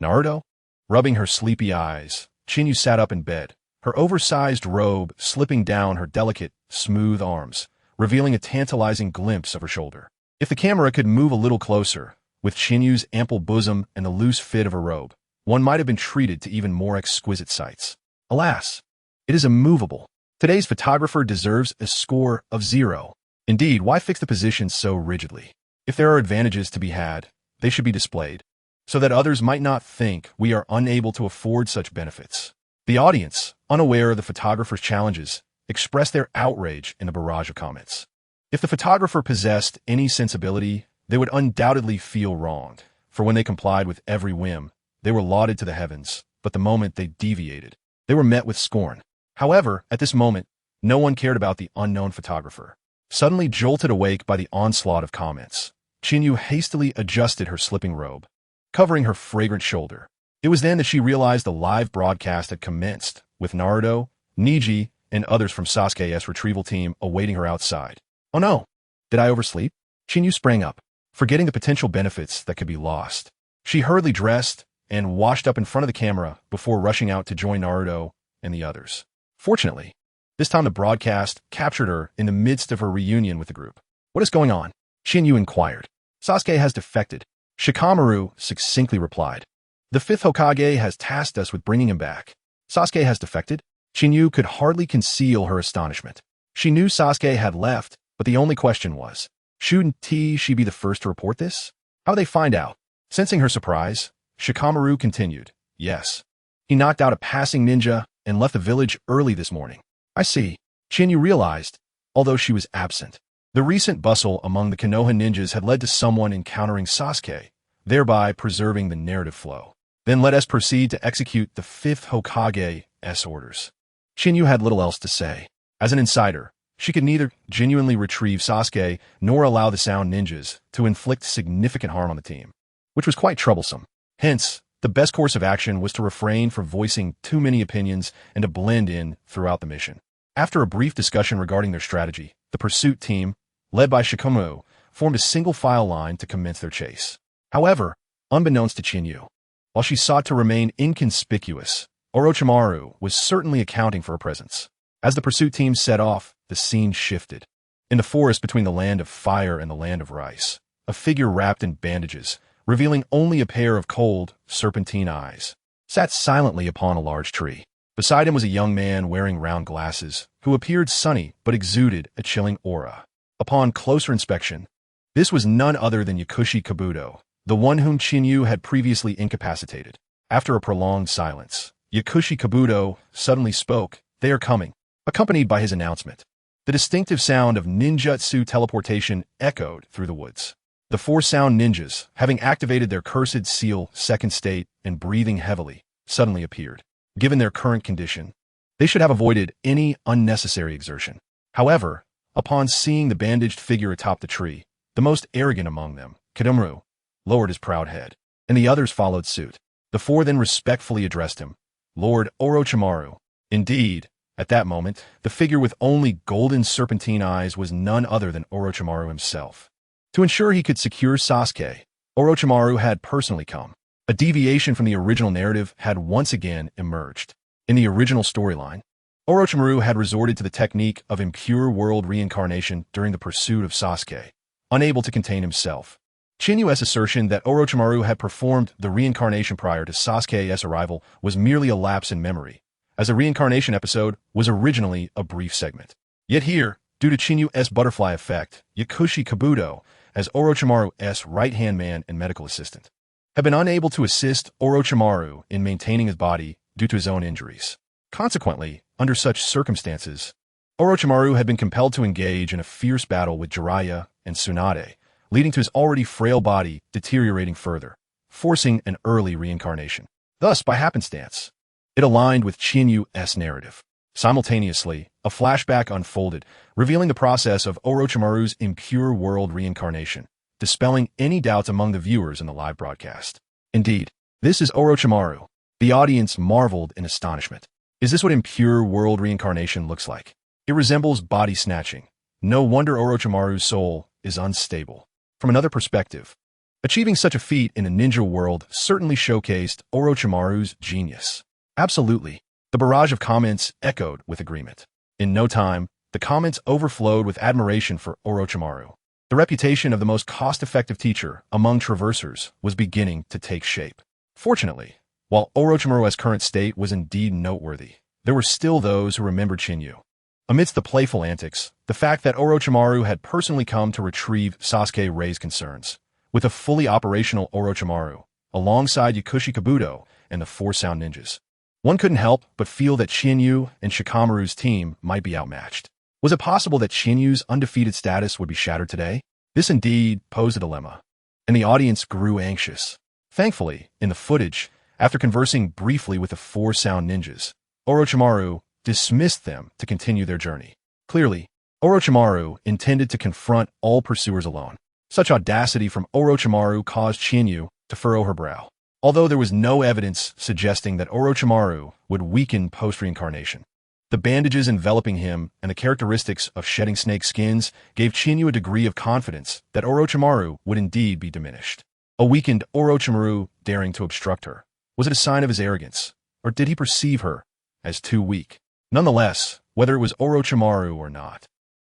Naruto? Rubbing her sleepy eyes, Chinyu sat up in bed, her oversized robe slipping down her delicate, smooth arms, revealing a tantalizing glimpse of her shoulder. If the camera could move a little closer, with Chinyu's ample bosom and the loose fit of her robe, one might have been treated to even more exquisite sights. Alas, it is immovable. Today's photographer deserves a score of 0. Indeed, why fix the position so rigidly? If there are advantages to be had, they should be displayed, so that others might not think we are unable to afford such benefits. The audience, unaware of the photographer's challenges, expressed their outrage in a barrage of comments. If the photographer possessed any sensibility, they would undoubtedly feel wronged, for when they complied with every whim, they were lauded to the heavens, but the moment they deviated, they were met with scorn. However, at this moment, no one cared about the unknown photographer. Suddenly jolted awake by the onslaught of comments, Chinyu hastily adjusted her slipping robe, covering her fragrant shoulder. It was then that she realized the live broadcast had commenced, with Naruto, Niji, and others from Sasuke's retrieval team awaiting her outside. Oh no! Did I oversleep? Chinyu sprang up, forgetting the potential benefits that could be lost. She hurriedly dressed and washed up in front of the camera before rushing out to join Naruto and the others. Fortunately, this time the broadcast captured her in the midst of her reunion with the group. What is going on? Chinyu inquired. Sasuke has defected. Shikamaru succinctly replied. The fifth Hokage has tasked us with bringing him back. Sasuke has defected? Chinyu could hardly conceal her astonishment. She knew Sasuke had left, but the only question was, shouldn't she be the first to report this? How would they find out? Sensing her surprise, Shikamaru continued, yes. He knocked out a passing ninja and left the village early this morning. I see. Chinyu realized, although she was absent. The recent bustle among the Konoha ninjas had led to someone encountering Sasuke, thereby preserving the narrative flow. Then let us proceed to execute the fifth Hokage's orders. Chinyu had little else to say. As an insider, she could neither genuinely retrieve Sasuke nor allow the sound ninjas to inflict significant harm on the team, which was quite troublesome. Hence, the best course of action was to refrain from voicing too many opinions and to blend in throughout the mission. After a brief discussion regarding their strategy, the pursuit team, led by Shikamaru, formed a single file line to commence their chase. However, unbeknownst to Chinyu, while she sought to remain inconspicuous, Orochimaru was certainly accounting for her presence. As the pursuit team set off, the scene shifted. In the forest between the land of fire and the land of rice, a figure wrapped in bandages, revealing only a pair of cold, serpentine eyes, sat silently upon a large tree. Beside him was a young man wearing round glasses, who appeared sunny but exuded a chilling aura. Upon closer inspection, this was none other than Yakushi Kabuto, the one whom Chinyu had previously incapacitated. After a prolonged silence, Yakushi Kabuto suddenly spoke, "They are coming," accompanied by his announcement. The distinctive sound of ninjutsu teleportation echoed through the woods. The four sound ninjas, having activated their cursed seal second state and breathing heavily, suddenly appeared. Given their current condition, they should have avoided any unnecessary exertion. However, upon seeing the bandaged figure atop the tree, the most arrogant among them, Konoha, lowered his proud head, and the others followed suit. The four then respectfully addressed him, Lord Orochimaru. Indeed, at that moment, the figure with only golden serpentine eyes was none other than Orochimaru himself. To ensure he could secure Sasuke, Orochimaru had personally come. A deviation from the original narrative had once again emerged. In the original storyline, Orochimaru had resorted to the technique of impure world reincarnation during the pursuit of Sasuke, unable to contain himself. Chinyu's assertion that Orochimaru had performed the reincarnation prior to Sasuke's arrival was merely a lapse in memory, as the reincarnation episode was originally a brief segment. Yet here, due to Chinyu's butterfly effect, Yakushi Kabuto, as Orochimaru's right-hand man and medical assistant, had been unable to assist Orochimaru in maintaining his body due to his own injuries. Consequently, under such circumstances, Orochimaru had been compelled to engage in a fierce battle with Jiraiya and Tsunade, leading to his already frail body deteriorating further, forcing an early reincarnation. Thus, by happenstance, it aligned with Qinyu's narrative. Simultaneously, a flashback unfolded, revealing the process of Orochimaru's impure world reincarnation, dispelling any doubts among the viewers in the live broadcast. Indeed, this is Orochimaru. The audience marveled in astonishment. Is this what impure world reincarnation looks like? It resembles body snatching. No wonder Orochimaru's soul is unstable. From another perspective, achieving such a feat in a ninja world certainly showcased Orochimaru's genius. Absolutely. The barrage of comments echoed with agreement. In no time, the comments overflowed with admiration for Orochimaru. The reputation of the most cost-effective teacher among traversers was beginning to take shape. Fortunately, while Orochimaru's current state was indeed noteworthy, there were still those who remembered Qinyu's. Amidst the playful antics, the fact that Orochimaru had personally come to retrieve Sasuke raised concerns. With a fully operational Orochimaru, alongside Yakushi Kabuto and the Four Sound Ninjas, one couldn't help but feel that Qinyu's and Shikamaru's team might be outmatched. Was it possible that Qinyu's undefeated status would be shattered today? This indeed posed a dilemma, and the audience grew anxious. Thankfully, in the footage, after conversing briefly with the Four Sound Ninjas, Orochimaru dismissed them to continue their journey. Clearly, Orochimaru intended to confront all pursuers alone. Such audacity from Orochimaru caused Qinyu's to furrow her brow. Although there was no evidence suggesting that Orochimaru would weaken post-reincarnation, the bandages enveloping him and the characteristics of shedding snake skins gave Qinyu's a degree of confidence that Orochimaru would indeed be diminished. A weakened Orochimaru daring to obstruct her. Was it a sign of his arrogance, or did he perceive her as too weak? Nonetheless, whether it was Orochimaru or not,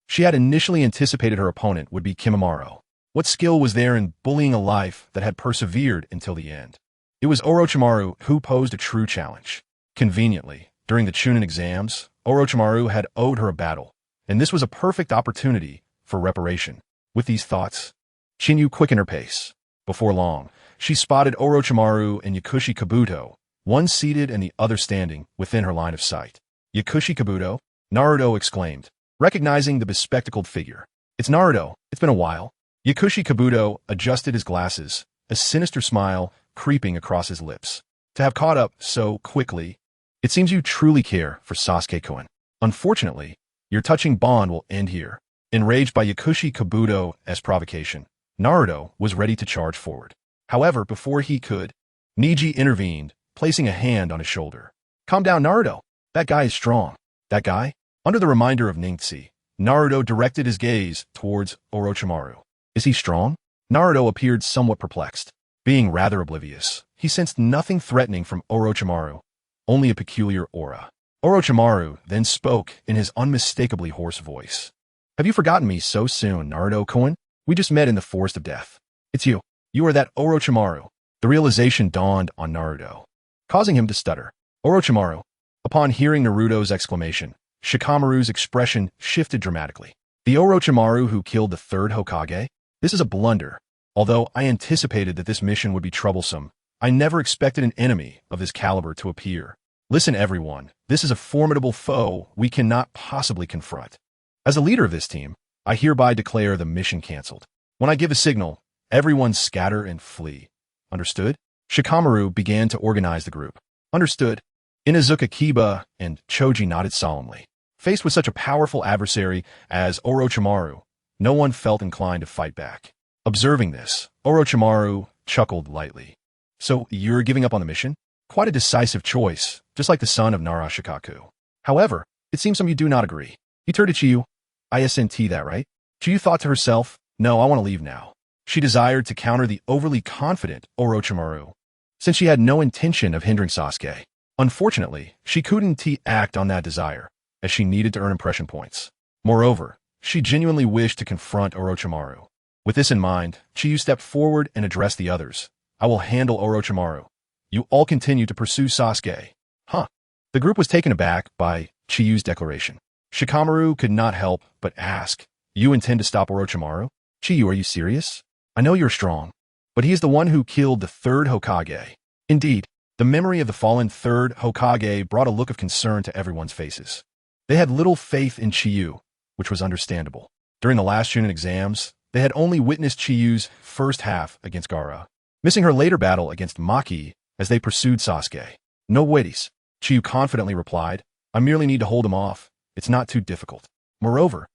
she had initially anticipated her opponent would be Kimimaro. What skill was there in bullying a life that had persevered until the end? It was Orochimaru who posed a true challenge. Conveniently, during the Chunin exams, Orochimaru had owed her a battle, and this was a perfect opportunity for reparation. With these thoughts, Qinyu's quickened her pace. Before long, she spotted Orochimaru and Yakushi Kabuto, one seated and the other standing within her line of sight. Yakushi Kabuto? Naruto exclaimed, recognizing the bespectacled figure. It's Naruto. It's been a while. Yakushi Kabuto adjusted his glasses, a sinister smile creeping across his lips. To have caught up so quickly, it seems you truly care for Sasuke-kun. Unfortunately, your touching bond will end here. Enraged by Yakushi Kabuto's provocation, Naruto was ready to charge forward. However, before he could, Neji intervened, placing a hand on his shoulder. Calm down, Naruto. That guy is strong. That guy? Under the reminder of Ningxi, Naruto directed his gaze towards Orochimaru. Is he strong? Naruto appeared somewhat perplexed. Being rather oblivious, he sensed nothing threatening from Orochimaru, only a peculiar aura. Orochimaru then spoke in his unmistakably hoarse voice. Have you forgotten me so soon, Naruto-kun? We just met in the Forest of Death. It's you. You are that Orochimaru. The realization dawned on Naruto, causing him to stutter. Orochimaru. Upon hearing Naruto's exclamation, Shikamaru's expression shifted dramatically. The Orochimaru who killed the third Hokage? This is a blunder. Although I anticipated that this mission would be troublesome, I never expected an enemy of this caliber to appear. Listen, everyone, this is a formidable foe we cannot possibly confront. As a leader of this team, I hereby declare the mission canceled. When I give a signal, everyone scatter and flee. Understood? Shikamaru began to organize the group. Understood. Inuzuka Kiba and Choji nodded solemnly. Faced with such a powerful adversary as Orochimaru, no one felt inclined to fight back. Observing this, Orochimaru chuckled lightly. So, you're giving up on the mission? Quite a decisive choice, just like the son of Narashikaku. However, it seems some of you do not agree. You turned to Chiyu. ISNT that, right? Chiyu thought to herself, no, I want to leave now. She desired to counter the overly confident Orochimaru, since she had no intention of hindering Sasuke. Unfortunately, she couldn't act on that desire, as she needed to earn impression points. Moreover, she genuinely wished to confront Orochimaru. With this in mind, Chiyu stepped forward and addressed the others. I will handle Orochimaru. You all continue to pursue Sasuke. Huh. The group was taken aback by Chiyu's declaration. Shikamaru could not help but ask, you intend to stop Orochimaru? Chiyu, are you serious? I know you're strong, but he is the one who killed the third Hokage. Indeed, the memory of the fallen third Hokage brought a look of concern to everyone's faces. They had little faith in Chiyu, which was understandable. During the last Chunin exams, they had only witnessed Chiyu's first half against Gaara, missing her later battle against Maki as they pursued Sasuke. No worries, Chiyu confidently replied. I merely need to hold him off. It's not too difficult. Moreover,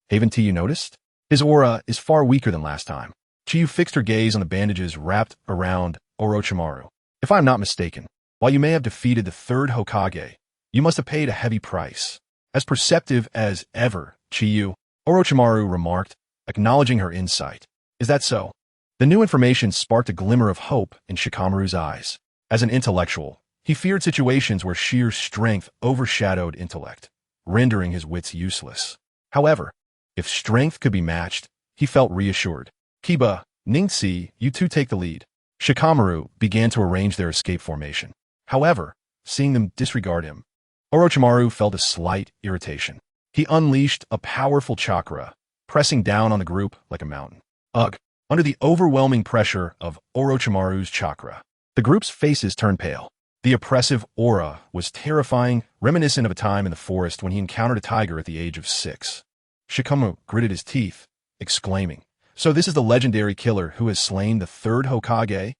haven't you noticed? His aura is far weaker than last time. Chiyu fixed her gaze on the bandages wrapped around Orochimaru. If I'm not mistaken, while you may have defeated the third Hokage, you must have paid a heavy price. As perceptive as ever, Chiyu, Orochimaru remarked, acknowledging her insight. Is that so? The new information sparked a glimmer of hope in Shikamaru's eyes. As an intellectual, he feared situations where sheer strength overshadowed intellect, rendering his wits useless. However, if strength could be matched, he felt reassured. Kiba, Ningxi, you two take the lead. Shikamaru began to arrange their escape formation. However, seeing them disregard him, Orochimaru felt a slight irritation. He unleashed a powerful chakra, pressing down on the group like a mountain. Ugh! Under the overwhelming pressure of Orochimaru's chakra, the group's faces turned pale. The oppressive aura was terrifying, reminiscent of a time in the forest when he encountered a tiger at the age of 6. Shikamaru gritted his teeth, exclaiming, so this is the legendary killer who has slain the third Hokage?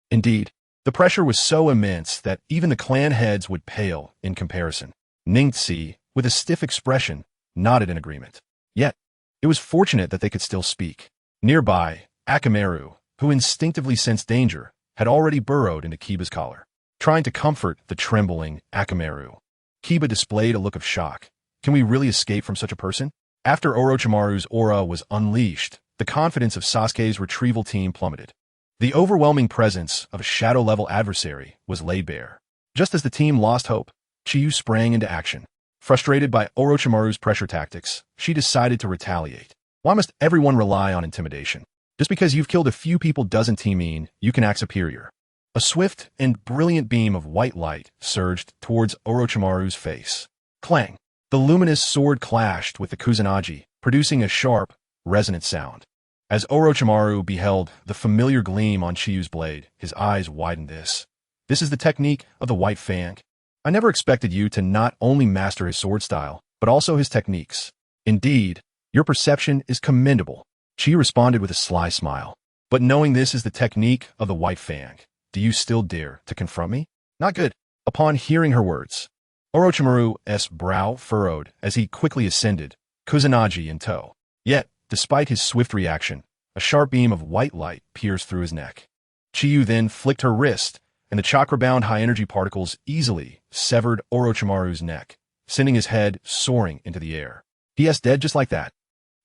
Indeed, the pressure was so immense that even the clan heads would pale in comparison. Ningxi, with a stiff expression, nodded in agreement. Yet, it was fortunate that they could still speak. Nearby, Akamaru, who instinctively sensed danger, had already burrowed into Kiba's collar. Trying to comfort the trembling Akamaru, Kiba displayed a look of shock. Can we really escape from such a person? After Orochimaru's aura was unleashed, the confidence of Sasuke's retrieval team plummeted. The overwhelming presence of a shadow-level adversary was laid bare. Just as the team lost hope, Chiyu sprang into action. Frustrated by Orochimaru's pressure tactics, she decided to retaliate. Why must everyone rely on intimidation? Just because you've killed a few people doesn't mean you can act superior. A swift and brilliant beam of white light surged towards Orochimaru's face. Clang! The luminous sword clashed with the Kusanagi, producing a sharp, resonant sound. As Orochimaru beheld the familiar gleam on Chiyu's blade, his eyes widened. This is the technique of the White Fang. I never expected you to not only master his sword style, but also his techniques. Indeed, your perception is commendable. Chiyu responded with a sly smile. But knowing this is the technique of the White Fang, do you still dare to confront me? Not good. Upon hearing her words, Orochimaru's brow furrowed as he quickly ascended, Kusanagi in tow. Yet, despite his swift reaction, a sharp beam of white light pierced through his neck. Chiyu then flicked her wrist, and the chakra-bound high-energy particles easily severed Orochimaru's neck, sending his head soaring into the air. He is dead just like that.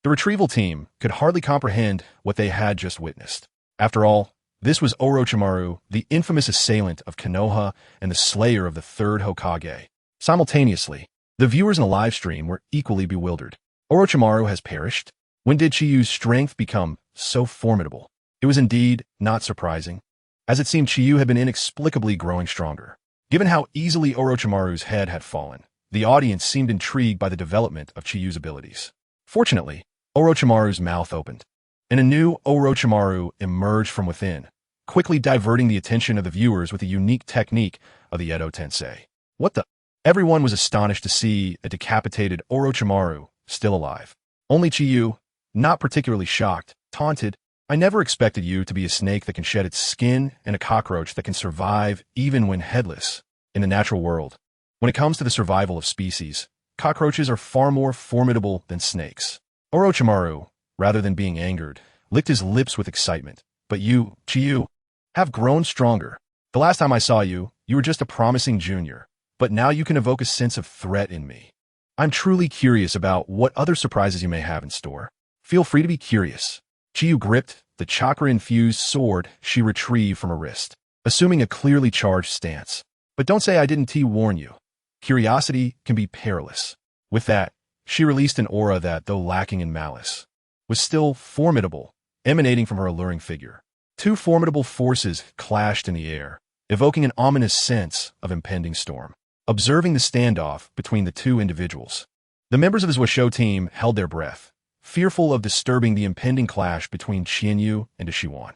The retrieval team could hardly comprehend what they had just witnessed. After all, this was Orochimaru, the infamous assailant of Konoha and the slayer of the third Hokage. Simultaneously, the viewers in the live stream were equally bewildered. Orochimaru has perished? When did Chiyu's strength become so formidable? It was indeed not surprising, as it seemed Chiyu had been inexplicably growing stronger. Given how easily Orochimaru's head had fallen, the audience seemed intrigued by the development of Chiyu's abilities. Fortunately, Orochimaru's mouth opened, and a new Orochimaru emerged from within, quickly diverting the attention of the viewers with the unique technique of the Edo Tensei. What the? Everyone was astonished to see a decapitated Orochimaru still alive. Only Chiyu, not particularly shocked, taunted, I never expected you to be a snake that can shed its skin and a cockroach that can survive even when headless. In the natural world, when it comes to the survival of species, cockroaches are far more formidable than snakes. Orochimaru, rather than being angered, licked his lips with excitement. But you, Chiyu, have grown stronger. The last time I saw you, you were just a promising junior, but now you can evoke a sense of threat in me. I'm truly curious about what other surprises you may have in store. Feel free to be curious. Chiyu gripped the chakra-infused sword she retrieved from her wrist, assuming a clearly charged stance. But don't say I didn't warn you. Curiosity can be perilous. With that, she released an aura that, though lacking in malice, was still formidable, emanating from her alluring figure. Two formidable forces clashed in the air, evoking an ominous sense of impending storm. Observing the standoff between the two individuals, the members of his Washo team held their breath, fearful of disturbing the impending clash between Qianyu and Shiwan.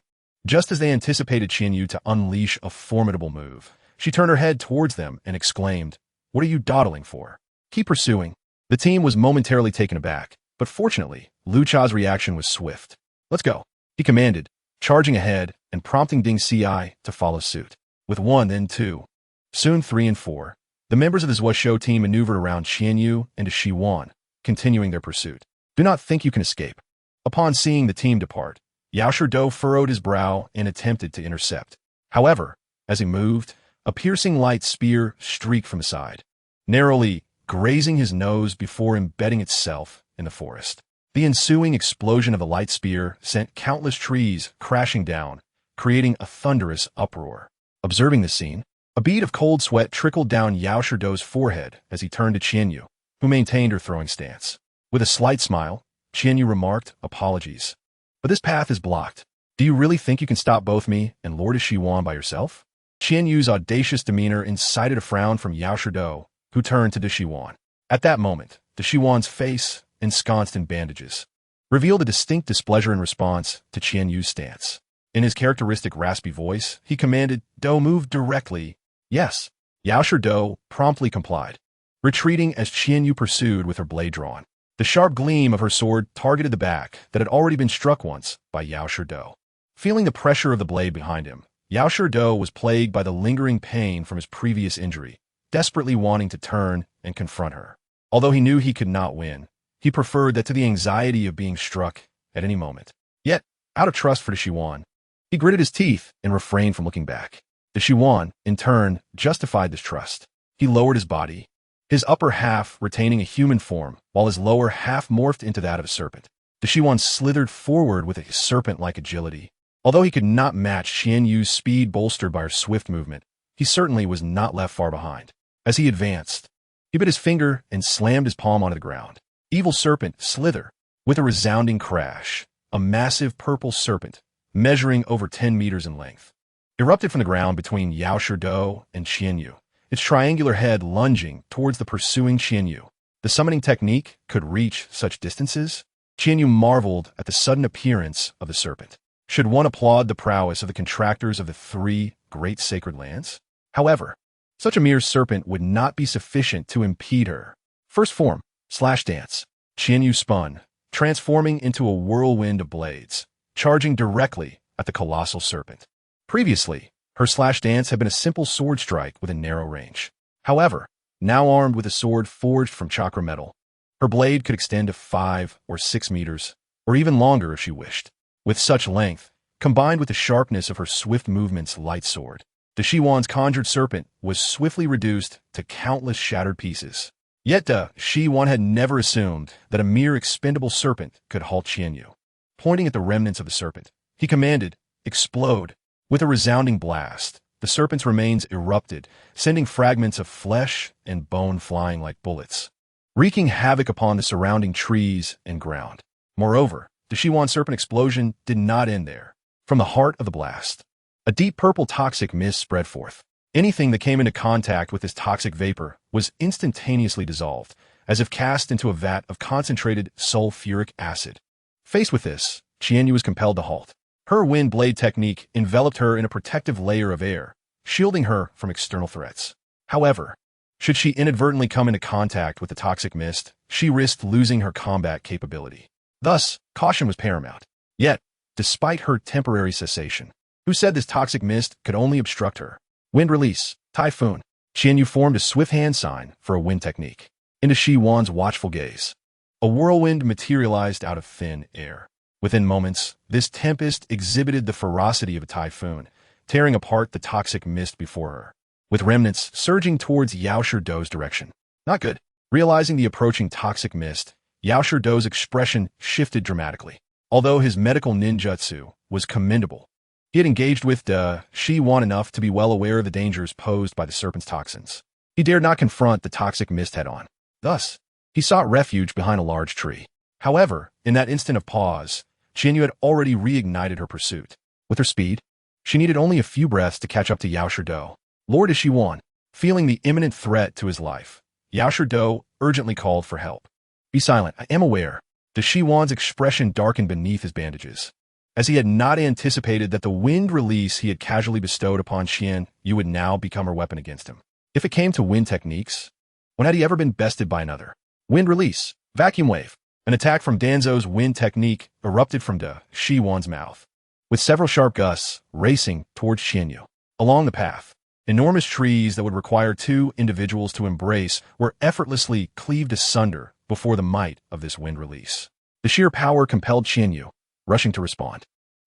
Just as they anticipated Qianyu to unleash a formidable move, she turned her head towards them and exclaimed, What are you dawdling for? Keep pursuing. The team was momentarily taken aback, but fortunately, Liu Cha's reaction was swift. "Let's go," he commanded, charging ahead and prompting Ding Ci to follow suit. With one, then two, soon three and four, the members of the Zuo team maneuvered around Qianyu and Shi Wan, continuing their pursuit. "Do not think you can escape." Upon seeing the team depart, Yao Shidou furrowed his brow and attempted to intercept. However, as he moved, a piercing light spear streaked from his side, narrowly grazing his nose before embedding itself in the forest. The ensuing explosion of the light spear sent countless trees crashing down, creating a thunderous uproar. Observing the scene, a bead of cold sweat trickled down Yao Shidou's forehead as he turned to Qianyu, who maintained her throwing stance. With a slight smile, Qianyu remarked, "Apologies, but this path is blocked. Do you really think you can stop both me and Lord Shi Wan by yourself?" Qianyu's audacious demeanor incited a frown from Yao Shidou, who turned to Shi Wan. At that moment, Shi Wan's face, ensconced in bandages, revealed a distinct displeasure in response to Qianyu's stance. In his characteristic raspy voice, he commanded, "Do move directly." "Yes." Yao Shidou promptly complied, retreating as Qianyu pursued with her blade drawn. The sharp gleam of her sword targeted the back that had already been struck once by Yao Shidou. Feeling the pressure of the blade behind him, Yao Shidou was plagued by the lingering pain from his previous injury, desperately wanting to turn and confront her. Although he knew he could not win, he preferred that to the anxiety of being struck at any moment. Yet, out of trust for Shi Wan, he gritted his teeth and refrained from looking back. Shi Wan, in turn, justified this trust. He lowered his body, his upper half retaining a human form, while his lower half morphed into that of a serpent. Shi Wan slithered forward with a serpent-like agility. Although he could not match Qianyu's speed bolstered by her swift movement, he certainly was not left far behind. As he advanced, he bit his finger and slammed his palm onto the ground. Evil serpent, slither. With a resounding crash, a massive purple serpent, measuring over 10 meters in length, erupted from the ground between Yao Shidou and Qianyu, its triangular head lunging towards the pursuing Qianyu. The summoning technique could reach such distances? Qianyu marveled at the sudden appearance of the serpent. Should one applaud the prowess of the contractors of the three great sacred lands? However, such a mere serpent would not be sufficient to impede her. First form, slash dance. Qianyu spun, transforming into a whirlwind of blades, charging directly at the colossal serpent. Previously, her slash dance had been a simple sword strike with a narrow range. However, now armed with a sword forged from chakra metal, her blade could extend to 5 or 6 meters, or even longer if she wished. With such length, combined with the sharpness of her swift movement's light sword, Shi Wan's conjured serpent was swiftly reduced to countless shattered pieces. Yet Shi Wan had never assumed that a mere expendable serpent could halt Qianyu. Pointing at the remnants of the serpent, he commanded, "Explode." With a resounding blast, the serpent's remains erupted, sending fragments of flesh and bone flying like bullets, wreaking havoc upon the surrounding trees and ground. Moreover, the Shi Wan serpent explosion did not end there. From the heart of the blast, a deep purple toxic mist spread forth. Anything that came into contact with this toxic vapor was instantaneously dissolved, as if cast into a vat of concentrated sulfuric acid. Faced with this, Qianyu was compelled to halt. Her wind blade technique enveloped her in a protective layer of air, shielding her from external threats. However, should she inadvertently come into contact with the toxic mist, she risked losing her combat capability. Thus, caution was paramount. Yet, despite her temporary cessation, who said this toxic mist could only obstruct her? Wind release, typhoon. Qianyu formed a swift hand sign for a wind technique. Into Shi Wan's watchful gaze, a whirlwind materialized out of thin air. Within moments, this tempest exhibited the ferocity of a typhoon, tearing apart the toxic mist before her, with remnants surging towards Yao Shidou's direction. Not good. Realizing the approaching toxic mist, Yao Shidou's expression shifted dramatically. Although his medical ninjutsu was commendable, he had engaged with Shi Wan enough to be well aware of the dangers posed by the serpent's toxins. He dared not confront the toxic mist head-on. Thus, he sought refuge behind a large tree. However, in that instant of pause, Qianyu had already reignited her pursuit. With her speed, she needed only a few breaths to catch up to Yao Shidou. Lord Shi Wan, feeling the imminent threat to his life, Yao Shidou urgently called for help. "Be silent, I am aware." Shi Wan's expression darkened beneath his bandages, as he had not anticipated that the wind release he had casually bestowed upon Qianyu would now become her weapon against him. If it came to wind techniques, when had he ever been bested by another? Wind release. Vacuum wave. An attack from Danzo's wind technique erupted from De Shiwan's mouth, with several sharp gusts racing towards Qianyu. Along the path, enormous trees that would require two individuals to embrace were effortlessly cleaved asunder before the might of this wind release. The sheer power compelled Qianyu, rushing to respond.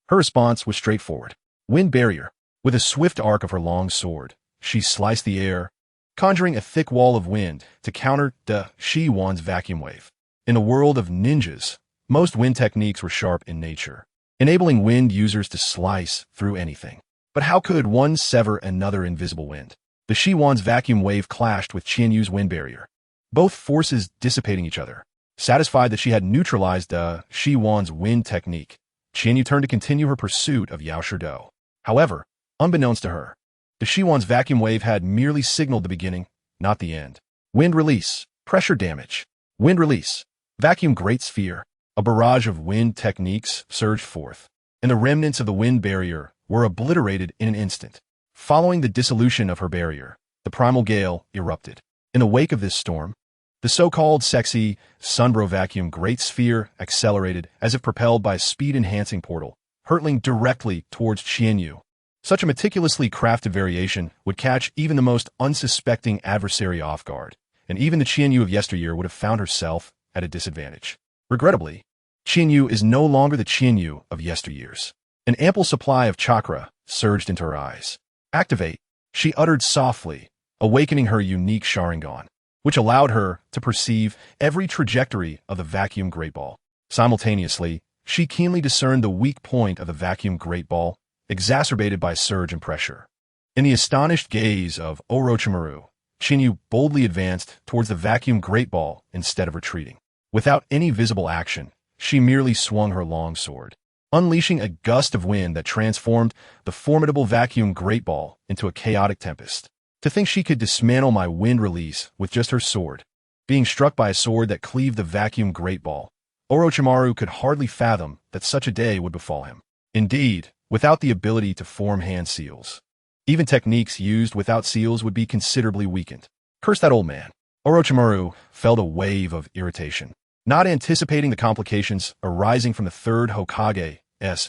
Her response was straightforward. Wind barrier. With a swift arc of her long sword, she sliced the air, conjuring a thick wall of wind to counter De Shiwan's vacuum wave. In a world of ninjas, most wind techniques were sharp in nature, enabling wind users to slice through anything. But how could one sever another invisible wind? De Shiwan's vacuum wave clashed with Qianyu's wind barrier, both forces dissipating each other. Satisfied that she had neutralized De Shiwan's wind technique, Qianyu turned to continue her pursuit of Yao Shidou. However, unbeknownst to her, De Shiwan's vacuum wave had merely signaled the beginning, not the end. Wind release. Pressure damage. Wind release. Vacuum great sphere. A barrage of wind techniques surged forth, and the remnants of the wind barrier were obliterated in an instant. Following the dissolution of her barrier, the primal gale erupted. In the wake of this storm, the so-called sexy Sunbro vacuum great sphere accelerated as if propelled by a speed-enhancing portal, hurtling directly towards Qianyu. Such a meticulously crafted variation would catch even the most unsuspecting adversary off guard, and even the Qianyu of yesteryear would have found herself at a disadvantage. Regrettably, Qianyu is no longer the Qianyu of yesteryears. An ample supply of chakra surged into her eyes. Activate, she uttered softly, awakening her unique Sharingan, which allowed her to perceive every trajectory of the vacuum great ball. Simultaneously, she keenly discerned the weak point of the vacuum great ball, exacerbated by surge and pressure. In the astonished gaze of Orochimaru, Qianyu boldly advanced towards the vacuum great ball instead of retreating. Without any visible action, she merely swung her long sword, unleashing a gust of wind that transformed the formidable vacuum great ball into a chaotic tempest. To think she could dismantle my wind release with just her sword. Being struck by a sword that cleaved the vacuum great ball, Orochimaru could hardly fathom that such a day would befall him. Indeed, without the ability to form hand seals, even techniques used without seals would be considerably weakened. Curse that old man. Orochimaru felt a wave of irritation, not anticipating the complications arising from the third Hokage's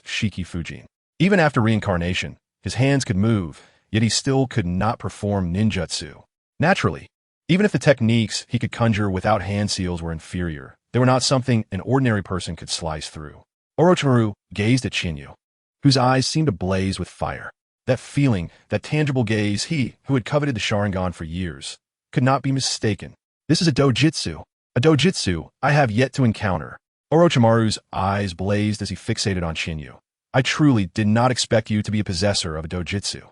Shiki Fujin. Even after reincarnation, his hands could move, yet he still could not perform ninjutsu. Naturally, even if the techniques he could conjure without hand seals were inferior, they were not something an ordinary person could slice through. Orochimaru gazed at Qianyu, whose eyes seemed to blaze with fire. That feeling, that tangible gaze, he, who had coveted the Sharingan for years, could not be mistaken. This is a dojutsu I have yet to encounter. Orochimaru's eyes blazed as he fixated on Qianyu. I truly did not expect you to be a possessor of a dojutsu.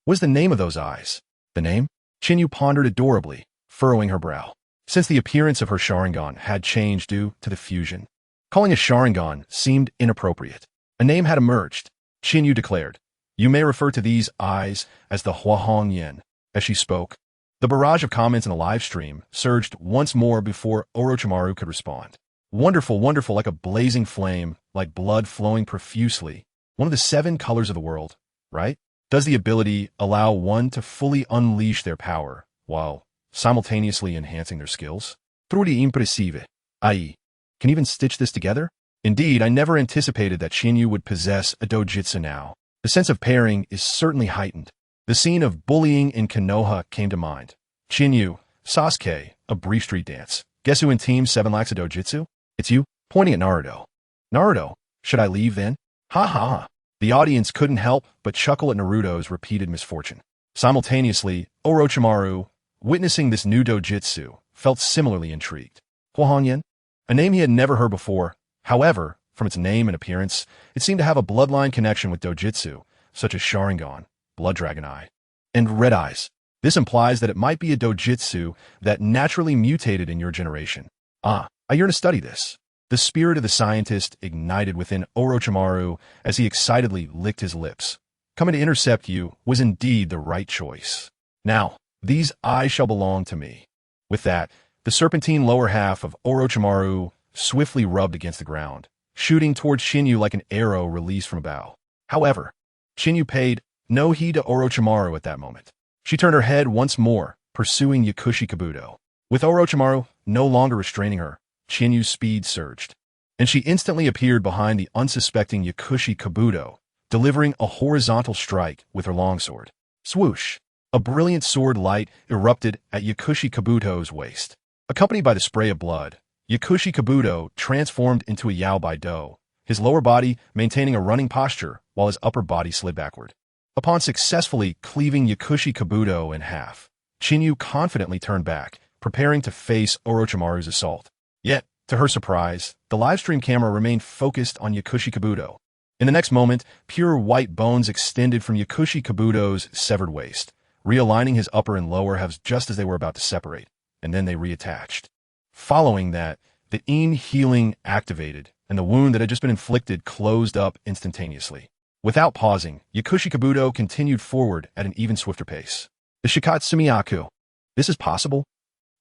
What is the name of those eyes? The name? Qianyu pondered adorably, furrowing her brow. Since the appearance of her Sharingan had changed due to the fusion, calling a Sharingan seemed inappropriate. A name had emerged. Qianyu declared, "You may refer to these eyes as the Huahong Yin." As she spoke, the barrage of comments in the live stream surged once more before Orochimaru could respond. Wonderful, wonderful, like a blazing flame, like blood flowing profusely. One of the 7 colors of the world, right? Does the ability allow one to fully unleash their power while simultaneously enhancing their skills? Truly impressive. I.e., can even stitch this together? Indeed, I never anticipated that Qianyu would possess a dojutsu now. The sense of pairing is certainly heightened. The scene of bullying in Konoha came to mind. Qianyu, Sasuke, a brief street dance. Guess who in Team 7 lacks a dojutsu? It's you, pointing at Naruto. Naruto, should I leave then? Ha ha ha. The audience couldn't help but chuckle at Naruto's repeated misfortune. Simultaneously, Orochimaru, witnessing this new dojutsu, felt similarly intrigued. Huahongyan? A name he had never heard before. However, from its name and appearance, it seemed to have a bloodline connection with dojutsu, such as Sharingan, Blood Dragon Eye, and Red Eyes. This implies that it might be a dojutsu that naturally mutated in your generation. I yearn to study this. The spirit of the scientist ignited within Orochimaru as he excitedly licked his lips. Coming to intercept you was indeed the right choice. Now, these eyes shall belong to me. With that, the serpentine lower half of Orochimaru swiftly rubbed against the ground, shooting towards Qianyu like an arrow released from a bow. However, Qianyu paid no heed to Orochimaru at that moment. She turned her head once more, pursuing Yakushi Kabuto. With Orochimaru no longer restraining her, Chinyu's speed surged, and she instantly appeared behind the unsuspecting Yakushi Kabuto, delivering a horizontal strike with her longsword. Swoosh! A brilliant sword light erupted at Yakushi Kabuto's waist. Accompanied by the spray of blood, Yakushi Kabuto transformed into a Yaobai Do, his lower body maintaining a running posture while his upper body slid backward. Upon successfully cleaving Yakushi Kabuto in half, Chinyu confidently turned back, preparing to face Orochimaru's assault. Yet, to her surprise, the livestream camera remained focused on Yakushi Kabuto. In the next moment, pure white bones extended from Yakushi Kabuto's severed waist, realigning his upper and lower halves just as they were about to separate, and then they reattached. Following that, the In healing activated, and the wound that had just been inflicted closed up instantaneously. Without pausing, Yakushi Kabuto continued forward at an even swifter pace. The Shikatsumiyaku. This is possible?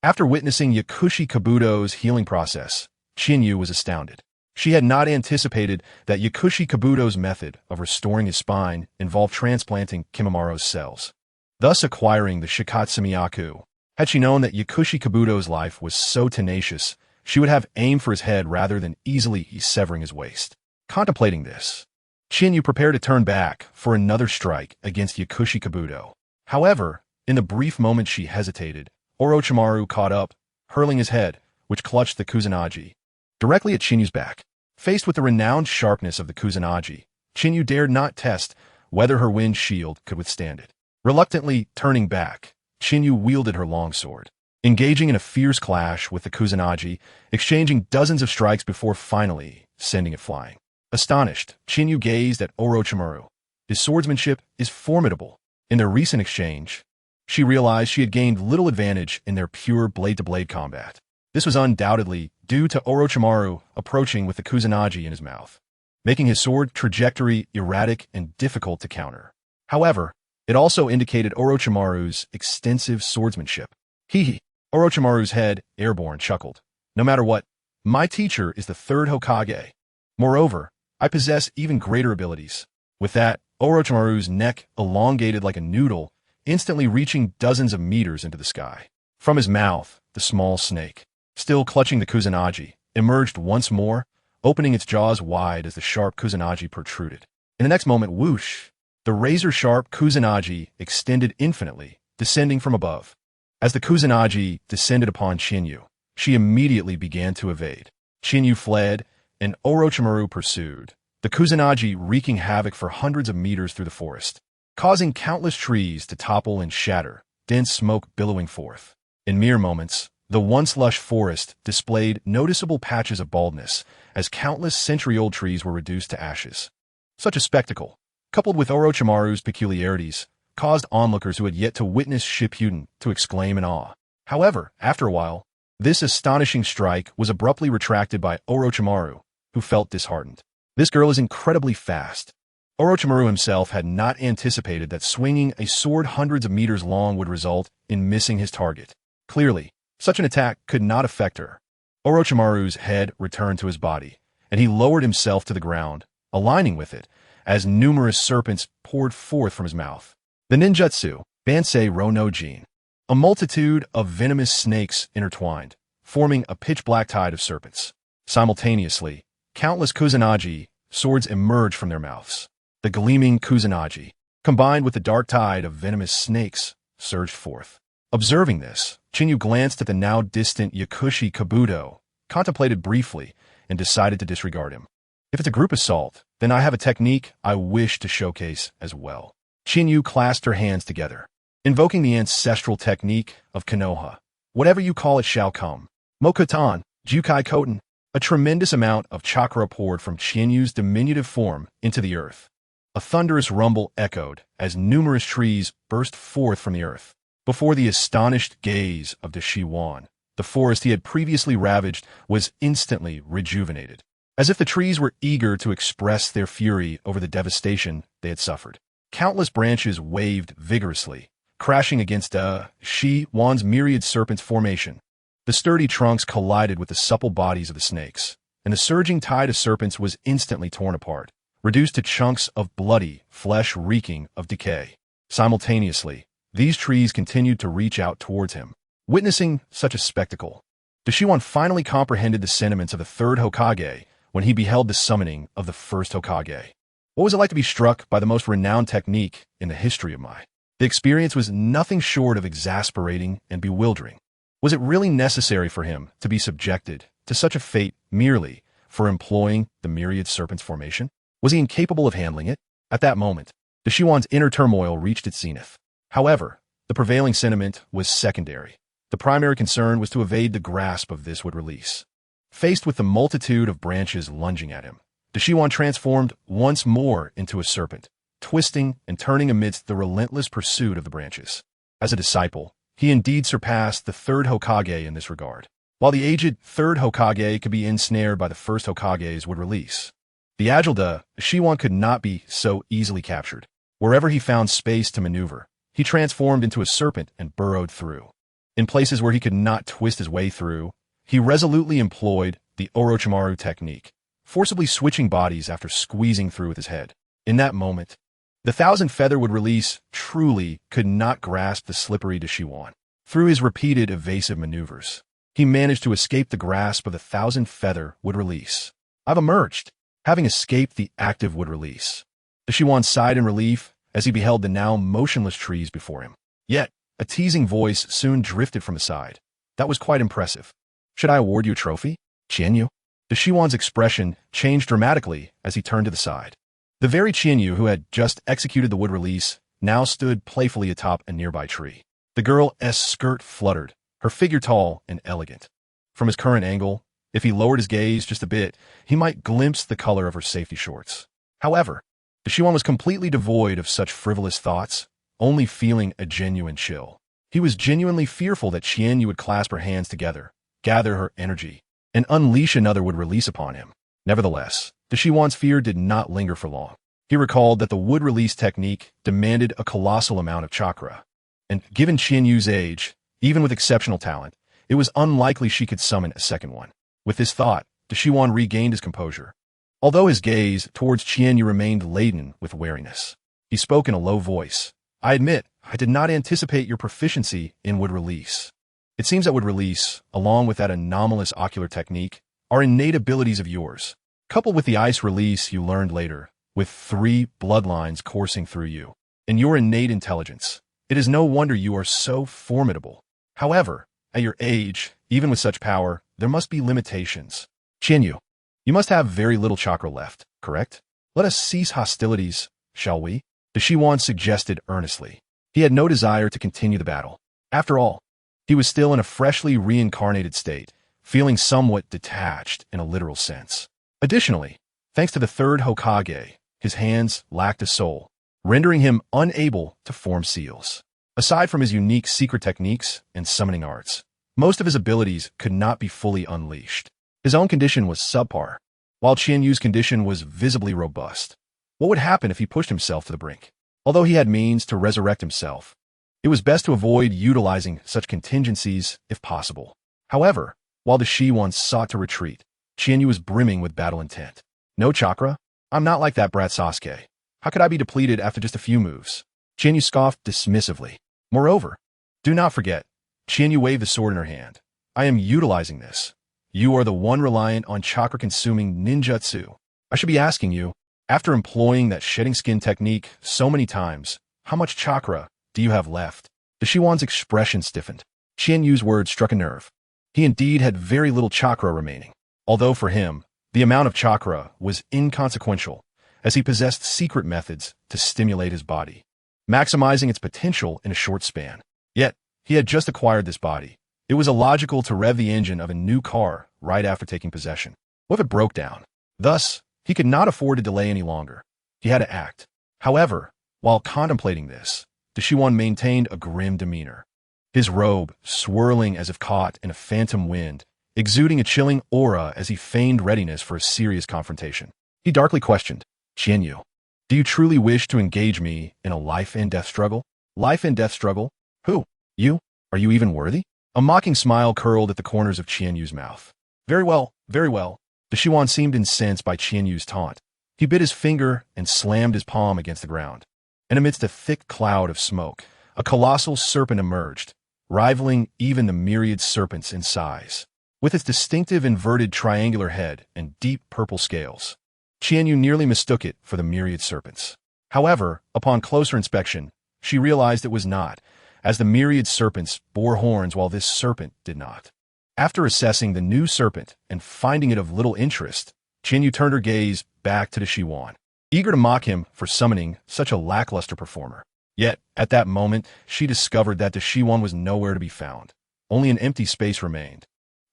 After witnessing Yakushi Kabuto's healing process, Chinyu was astounded. She had not anticipated that Yakushi Kabuto's method of restoring his spine involved transplanting Kimimara's cells, thus acquiring the Shikatsumiyaku. Had she known that Yakushi Kabuto's life was so tenacious, she would have aimed for his head rather than easily severing his waist. Contemplating this, Chinyu prepared to turn back for another strike against Yakushi Kabuto. However, in the brief moment she hesitated, Orochimaru caught up, hurling his head, which clutched the Kusanagi, directly at Chinyu's back. Faced with the renowned sharpness of the Kusanagi, Chinyu dared not test whether her wind shield could withstand it. Reluctantly turning back, Chinyu wielded her longsword, engaging in a fierce clash with the Kusanagi, exchanging dozens of strikes before finally sending it flying. Astonished, Chinyu gazed at Orochimaru. His swordsmanship is formidable. In their recent exchange, she realized she had gained little advantage in their pure blade-to-blade combat. This was undoubtedly due to Orochimaru approaching with the Kusanagi in his mouth, making his sword trajectory erratic and difficult to counter. However, it also indicated Orochimaru's extensive swordsmanship. Hee. Orochimaru's head, airborne, chuckled. No matter what, my teacher is the third Hokage. Moreover, I possess even greater abilities. With that, Orochimaru's neck elongated like a noodle, instantly reaching dozens of meters into the sky. From his mouth, the small snake, still clutching the Kusanagi, emerged once more, opening its jaws wide as the sharp Kusanagi protruded. In the next moment, whoosh! The razor-sharp Kusanagi extended infinitely, descending from above. As the Kusanagi descended upon Chinyu, she immediately began to evade. Chinyu fled, and Orochimaru pursued, the Kusanagi wreaking havoc for hundreds of meters through the forest, causing countless trees to topple and shatter, dense smoke billowing forth. In mere moments, the once lush forest displayed noticeable patches of baldness, as countless century-old trees were reduced to ashes. Such a spectacle, coupled with Orochimaru's peculiarities, caused onlookers who had yet to witness Shippuden to exclaim in awe. However, after a while, this astonishing strike was abruptly retracted by Orochimaru, who felt disheartened. This girl is incredibly fast. Orochimaru himself had not anticipated that swinging a sword hundreds of meters long would result in missing his target. Clearly, such an attack could not affect her. Orochimaru's head returned to his body, and he lowered himself to the ground, aligning with it, as numerous serpents poured forth from his mouth. The ninjutsu, Bansei Ro no Jin. A multitude of venomous snakes intertwined, forming a pitch-black tide of serpents. Simultaneously, countless Kusanagi swords emerged from their mouths. The gleaming Kusanagi, combined with the dark tide of venomous snakes, surged forth. Observing this, Chinyu glanced at the now distant Yakushi Kabuto, contemplated briefly, and decided to disregard him. If it's a group assault, then I have a technique I wish to showcase as well. Chinyu clasped her hands together, invoking the ancestral technique of Konoha. Whatever you call it shall come. Mokutan, Jukai Koten. A tremendous amount of chakra poured from Chinyu's diminutive form into the earth. A thunderous rumble echoed as numerous trees burst forth from the earth. Before the astonished gaze of the Shiwan, the forest he had previously ravaged was instantly rejuvenated, as if the trees were eager to express their fury over the devastation they had suffered. Countless branches waved vigorously, crashing against Shiwan's myriad serpents formation. The sturdy trunks collided with the supple bodies of the snakes, and the surging tide of serpents was instantly torn apart, reduced to chunks of bloody flesh reeking of decay. Simultaneously, these trees continued to reach out towards him. Witnessing such a spectacle, Deshiwan finally comprehended the sentiments of the third Hokage when he beheld the summoning of the first Hokage. What was it like to be struck by the most renowned technique in the history of Mai? The experience was nothing short of exasperating and bewildering. Was it really necessary for him to be subjected to such a fate merely for employing the myriad serpent's formation? Was he incapable of handling it? At that moment, Deshiwan's inner turmoil reached its zenith. However, the prevailing sentiment was secondary. The primary concern was to evade the grasp of this would release. Faced with the multitude of branches lunging at him, Deshiwan transformed once more into a serpent, twisting and turning amidst the relentless pursuit of the branches. As a disciple, he indeed surpassed the third Hokage in this regard. While the aged third Hokage could be ensnared by the first Hokage's would release, the agile Deshiwan could not be so easily captured. Wherever he found space to maneuver, he transformed into a serpent and burrowed through. In places where he could not twist his way through, he resolutely employed the Orochimaru technique, forcibly switching bodies after squeezing through with his head. In that moment, the thousand feather would release truly could not grasp the slippery Deshiwan. Through his repeated evasive maneuvers, he managed to escape the grasp of the thousand feather would release. I've emerged, having escaped the active would release. Deshiwan sighed in relief as he beheld the now motionless trees before him. Yet, a teasing voice soon drifted from his side. That was quite impressive. Should I award you a trophy, Qianyu? Deshiwan's expression changed dramatically as he turned to the side. The very Qianyu who had just executed the wood release now stood playfully atop a nearby tree. The girl's skirt fluttered, her figure tall and elegant. From his current angle, if he lowered his gaze just a bit, he might glimpse the color of her safety shorts. However, Deshiwan was completely devoid of such frivolous thoughts, only feeling a genuine chill. He was genuinely fearful that Qianyu would clasp her hands together, gather her energy, and unleash another would release upon him. Nevertheless, Deshiwan's fear did not linger for long. He recalled that the wood release technique demanded a colossal amount of chakra, and given Qianyu's age, even with exceptional talent, it was unlikely she could summon a second one. With this thought, Deshiwan regained his composure. Although his gaze towards Qianyu remained laden with wariness, he spoke in a low voice. I admit, I did not anticipate your proficiency in wood release. It seems that wood release, along with that anomalous ocular technique, are innate abilities of yours, coupled with the ice release you learned later, with 3 bloodlines coursing through you, and your innate intelligence. It is no wonder you are so formidable. However, at your age, even with such power, there must be limitations. Qianyu, you must have very little chakra left, correct? Let us cease hostilities, shall we? Deshiwan suggested earnestly. He had no desire to continue the battle. After all, he was still in a freshly reincarnated state, feeling somewhat detached in a literal sense. Additionally, thanks to the third Hokage, his hands lacked a soul, rendering him unable to form seals. Aside from his unique secret techniques and summoning arts, most of his abilities could not be fully unleashed. His own condition was subpar, while Qianyu's condition was visibly robust. What would happen if he pushed himself to the brink? Although he had means to resurrect himself, it was best to avoid utilizing such contingencies if possible. However, while the Deshiwan sought to retreat, Qianyu was brimming with battle intent. No chakra? I'm not like that brat Sasuke. How could I be depleted after just a few moves? Qianyu scoffed dismissively. Moreover, do not forget, Qianyu waved the sword in her hand. I am utilizing this. You are the one reliant on chakra-consuming ninjutsu. I should be asking you, after employing that shedding skin technique so many times, how much chakra do you have left? Deshiwan's expression stiffened. Qianyu's words struck a nerve. He indeed had very little chakra remaining, although for him, the amount of chakra was inconsequential, as he possessed secret methods to stimulate his body, maximizing its potential in a short span. Yet, he had just acquired this body. It was illogical to rev the engine of a new car right after taking possession. What if it broke down? Thus, he could not afford to delay any longer. He had to act. However, while contemplating this, Deshiwan maintained a grim demeanor. His robe, swirling as if caught in a phantom wind, exuding a chilling aura as he feigned readiness for a serious confrontation. He darkly questioned, Qianyu, do you truly wish to engage me in a life-and-death struggle? Life-and-death struggle? Who? You? Are you even worthy? A mocking smile curled at the corners of Qianyu's mouth. Very well, very well. Deshiwan seemed incensed by Qianyu's taunt. He bit his finger and slammed his palm against the ground. And amidst a thick cloud of smoke, a colossal serpent emerged, rivaling even the myriad serpents in size. with its distinctive inverted triangular head and deep purple scales. Qianyu nearly mistook it for the myriad serpents. However, upon closer inspection, she realized it was not, as the myriad serpents bore horns while this serpent did not. After assessing the new serpent and finding it of little interest, Qianyu turned her gaze back to the Shiwan, eager to mock him for summoning such a lackluster performer. Yet, at that moment, she discovered that the Shiwan was nowhere to be found. Only an empty space remained.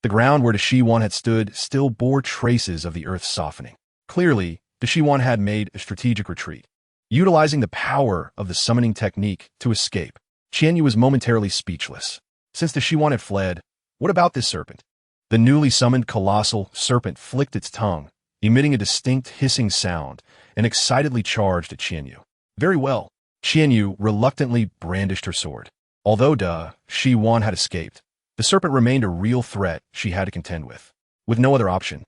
The ground where the Shiwan had stood still bore traces of the earth's softening. Clearly, the Shiwan had made a strategic retreat, utilizing the power of the summoning technique to escape. Qianyu was momentarily speechless. Since the Shiwan had fled, what about this serpent? The newly summoned colossal serpent flicked its tongue, emitting a distinct hissing sound, and excitedly charged at Qianyu. Very well. Qianyu reluctantly brandished her sword. Although Shiwan had escaped, the serpent remained a real threat she had to contend with. With no other option,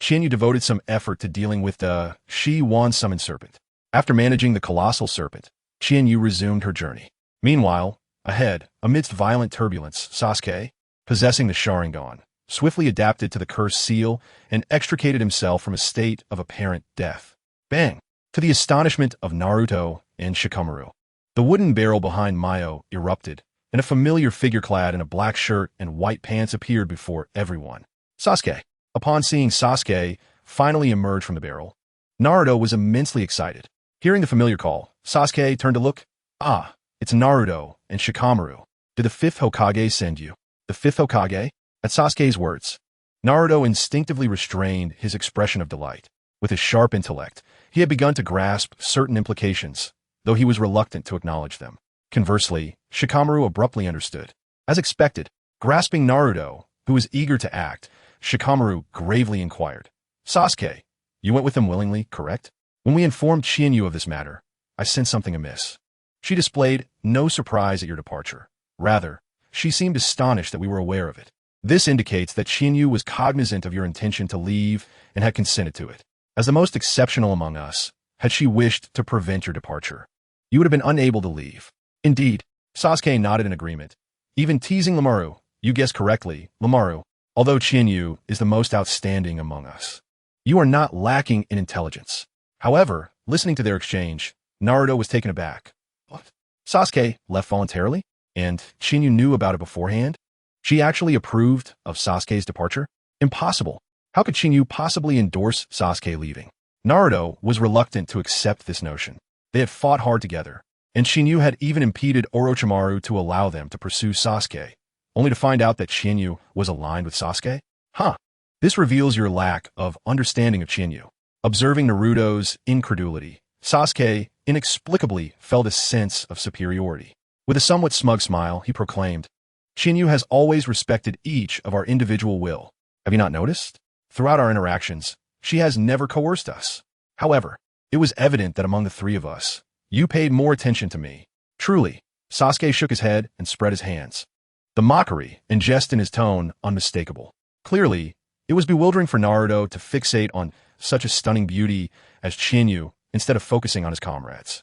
Qianyu devoted some effort to dealing with the Shiwan-summoned serpent. After managing the colossal serpent, Qianyu resumed her journey. Meanwhile, ahead, amidst violent turbulence, Sasuke, possessing the Sharingan, swiftly adapted to the cursed seal and extricated himself from a state of apparent death. Bang! To the astonishment of Naruto and Shikamaru, the wooden barrel behind Mayo erupted, and a familiar figure clad in a black shirt and white pants appeared before everyone. Sasuke. Upon seeing Sasuke finally emerge from the barrel, Naruto was immensely excited. Hearing the familiar call, Sasuke turned to look. Ah, it's Naruto and Shikamaru. Did the fifth Hokage send you? The fifth Hokage? At Sasuke's words, Naruto instinctively restrained his expression of delight. With his sharp intellect, he had begun to grasp certain implications, though he was reluctant to acknowledge them. Conversely, Shikamaru abruptly understood. As expected, grasping Naruto, who was eager to act, Shikamaru gravely inquired, Sasuke, you went with them willingly, correct? When we informed Qianyu of this matter, I sensed something amiss. She displayed no surprise at your departure. Rather, she seemed astonished that we were aware of it. This indicates that Qianyu was cognizant of your intention to leave and had consented to it. As the most exceptional among us, had she wished to prevent your departure, you would have been unable to leave. Indeed, Sasuke nodded in agreement, even teasing Limaru. You guessed correctly, Limaru. Although Qianyu is the most outstanding among us, you are not lacking in intelligence. However, listening to their exchange, Naruto was taken aback. What? Sasuke left voluntarily? And Qianyu knew about it beforehand? She actually approved of Sasuke's departure? Impossible. How could Qianyu possibly endorse Sasuke leaving? Naruto was reluctant to accept this notion. They had fought hard together, and Qianyu had even impeded Orochimaru to allow them to pursue Sasuke, only to find out that Qianyu was aligned with Sasuke? Huh. This reveals your lack of understanding of Qianyu. Observing Naruto's incredulity, Sasuke inexplicably felt a sense of superiority. With a somewhat smug smile, he proclaimed, Qianyu has always respected each of our individual will. Have you not noticed? Throughout our interactions, she has never coerced us. However, it was evident that among the three of us, you paid more attention to me. Truly, Sasuke shook his head and spread his hands. The mockery and jest in his tone unmistakable. Clearly, it was bewildering for Naruto to fixate on such a stunning beauty as Qianyu instead of focusing on his comrades.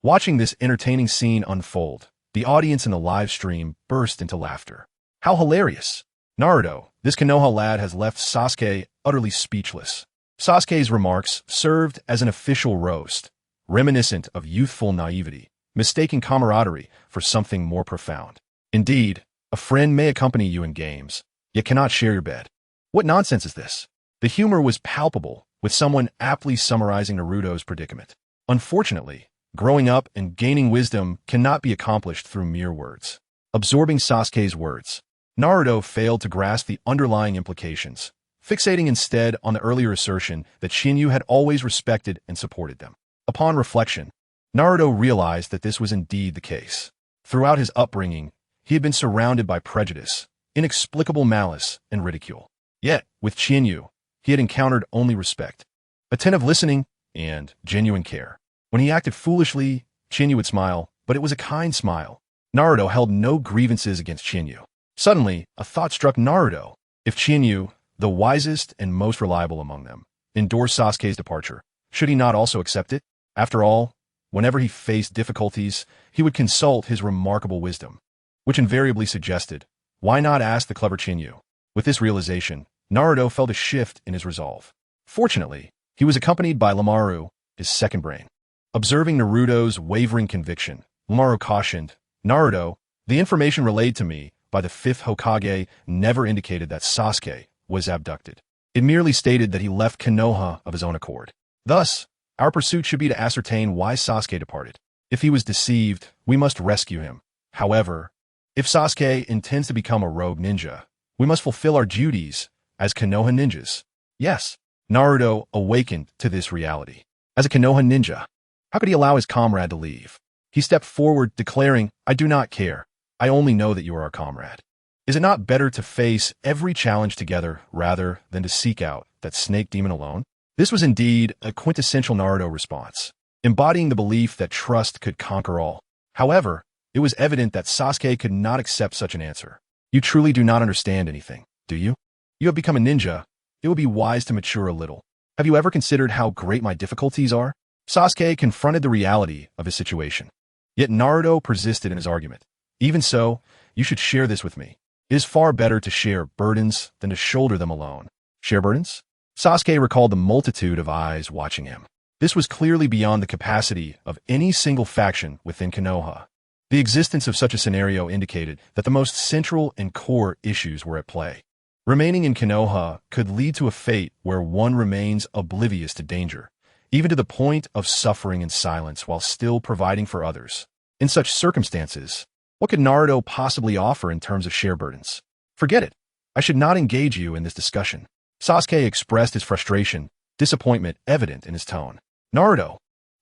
Watching this entertaining scene unfold, the audience in the live stream burst into laughter. How hilarious! Naruto, this Konoha lad has left Sasuke utterly speechless. Sasuke's remarks served as an official roast, reminiscent of youthful naivety, mistaking camaraderie for something more profound. Indeed, a friend may accompany you in games, yet cannot share your bed. What nonsense is this? The humor was palpable, with someone aptly summarizing Naruto's predicament. Unfortunately, growing up and gaining wisdom cannot be accomplished through mere words. Absorbing Sasuke's words, Naruto failed to grasp the underlying implications, fixating instead on the earlier assertion that Qianyu had always respected and supported them. Upon reflection, Naruto realized that this was indeed the case. Throughout his upbringing, he had been surrounded by prejudice, inexplicable malice, and ridicule. Yet, with Qianyu, he had encountered only respect, attentive listening, and genuine care. When he acted foolishly, Qianyu would smile, but it was a kind smile. Naruto held no grievances against Qianyu. Suddenly, a thought struck Naruto. If Qianyu, the wisest and most reliable among them, endorsed Sasuke's departure, should he not also accept it? After all, whenever he faced difficulties, he would consult his remarkable wisdom, which invariably suggested, why not ask the clever Qianyu? With this realization, Naruto felt a shift in his resolve. Fortunately, he was accompanied by Lamaru, his second brain. Observing Naruto's wavering conviction, Lamaru cautioned, Naruto, the information relayed to me by the fifth Hokage never indicated that Sasuke was abducted. It merely stated that he left Konoha of his own accord. Thus, our pursuit should be to ascertain why Sasuke departed. If he was deceived, we must rescue him. However, if Sasuke intends to become a rogue ninja, we must fulfill our duties as Konoha ninjas. Yes, Naruto awakened to this reality. As a Konoha ninja, how could he allow his comrade to leave? He stepped forward, declaring, I do not care. I only know that you are our comrade. Is it not better to face every challenge together rather than to seek out that snake demon alone? This was indeed a quintessential Naruto response, embodying the belief that trust could conquer all. However, it was evident that Sasuke could not accept such an answer. You truly do not understand anything, do you? You have become a ninja. It would be wise to mature a little. Have you ever considered how great my difficulties are? Sasuke confronted the reality of his situation. Yet Naruto persisted in his argument. Even so, you should share this with me. It is far better to share burdens than to shoulder them alone. Share burdens? Sasuke recalled the multitude of eyes watching him. This was clearly beyond the capacity of any single faction within Konoha. The existence of such a scenario indicated that the most central and core issues were at play. Remaining in Konoha could lead to a fate where one remains oblivious to danger, even to the point of suffering in silence while still providing for others. In such circumstances, what could Naruto possibly offer in terms of share burdens? Forget it. I should not engage you in this discussion. Sasuke expressed his frustration, disappointment evident in his tone. Naruto,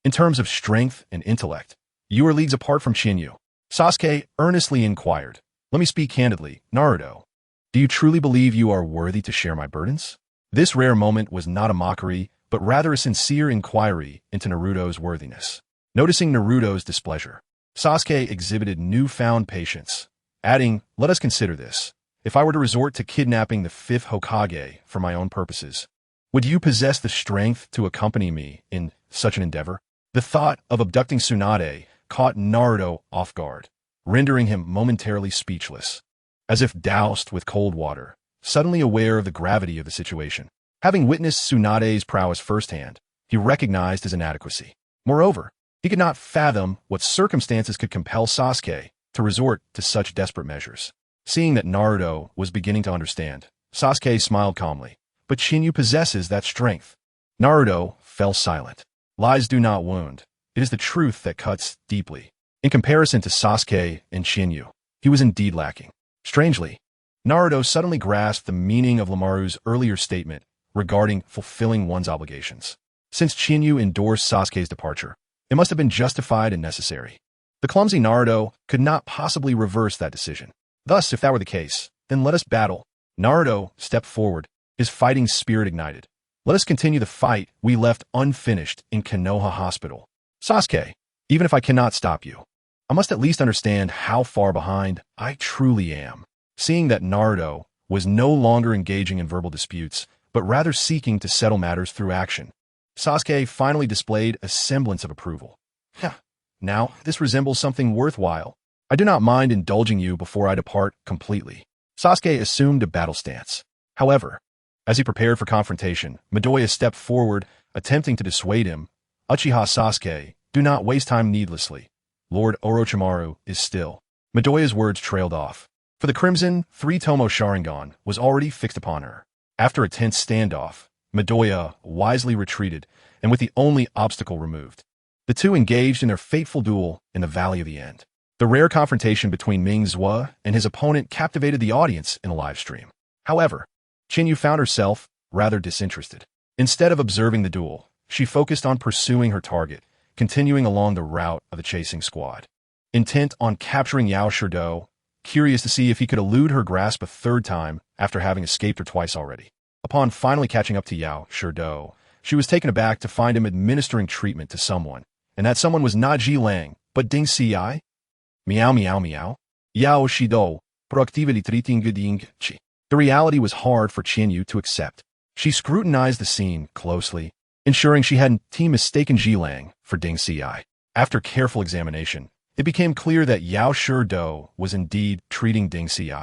in terms of strength and intellect, you are leagues apart from Shinyu. Sasuke earnestly inquired. Let me speak candidly, Naruto. Do you truly believe you are worthy to share my burdens? This rare moment was not a mockery, but rather a sincere inquiry into Naruto's worthiness. Noticing Naruto's displeasure, Sasuke exhibited newfound patience, adding, let us consider this. If I were to resort to kidnapping the fifth Hokage for my own purposes, would you possess the strength to accompany me in such an endeavor? The thought of abducting Tsunade caught Naruto off guard, rendering him momentarily speechless. As if doused with cold water, suddenly aware of the gravity of the situation. Having witnessed Tsunade's prowess firsthand, he recognized his inadequacy. Moreover, he could not fathom what circumstances could compel Sasuke to resort to such desperate measures. Seeing that Naruto was beginning to understand, Sasuke smiled calmly. But Shinyu possesses that strength. Naruto fell silent. Lies do not wound. It is the truth that cuts deeply. In comparison to Sasuke and Shinyu, he was indeed lacking. Strangely, Naruto suddenly grasped the meaning of Lamaru's earlier statement regarding fulfilling one's obligations. Since Shinyu endorsed Sasuke's departure, it must have been justified and necessary. The clumsy Naruto could not possibly reverse that decision. Thus, if that were the case, then let us battle. Naruto stepped forward, his fighting spirit ignited. Let us continue the fight we left unfinished in Konoha Hospital. Sasuke, even if I cannot stop you, I must at least understand how far behind I truly am. Seeing that Naruto was no longer engaging in verbal disputes, but rather seeking to settle matters through action, Sasuke finally displayed a semblance of approval. Now, this resembles something worthwhile. I do not mind indulging you before I depart completely. Sasuke assumed a battle stance. However, as he prepared for confrontation, Midoriya stepped forward, attempting to dissuade him. Uchiha Sasuke, do not waste time needlessly. Lord Orochimaru is still. Midoriya's words trailed off. For the Crimson, 3-Tomo Sharingan was already fixed upon her. After a tense standoff, Midoriya wisely retreated, and with the only obstacle removed. The two engaged in their fateful duel in the Valley of the End. The rare confrontation between Ming Zhua and his opponent captivated the audience in a live stream. However, Chinyu found herself rather disinterested. Instead of observing the duel, she focused on pursuing her target, continuing along the route of the chasing squad. Intent on capturing Yao Shirdo, curious to see if he could elude her grasp a third time after having escaped her twice already. Upon finally catching up to Yao Shirdo, she was taken aback to find him administering treatment to someone, and that someone was not Ji Lang, but Ding Xi. Meow meow meow. Yao Shirdo, proactively treating Ding Chi. The reality was hard for Chinyu to accept. She scrutinized the scene closely, ensuring she hadn't mistaken Ji Lang for Ding Xi. After careful examination, it became clear that Yao Shirdo was indeed treating Ding Xi.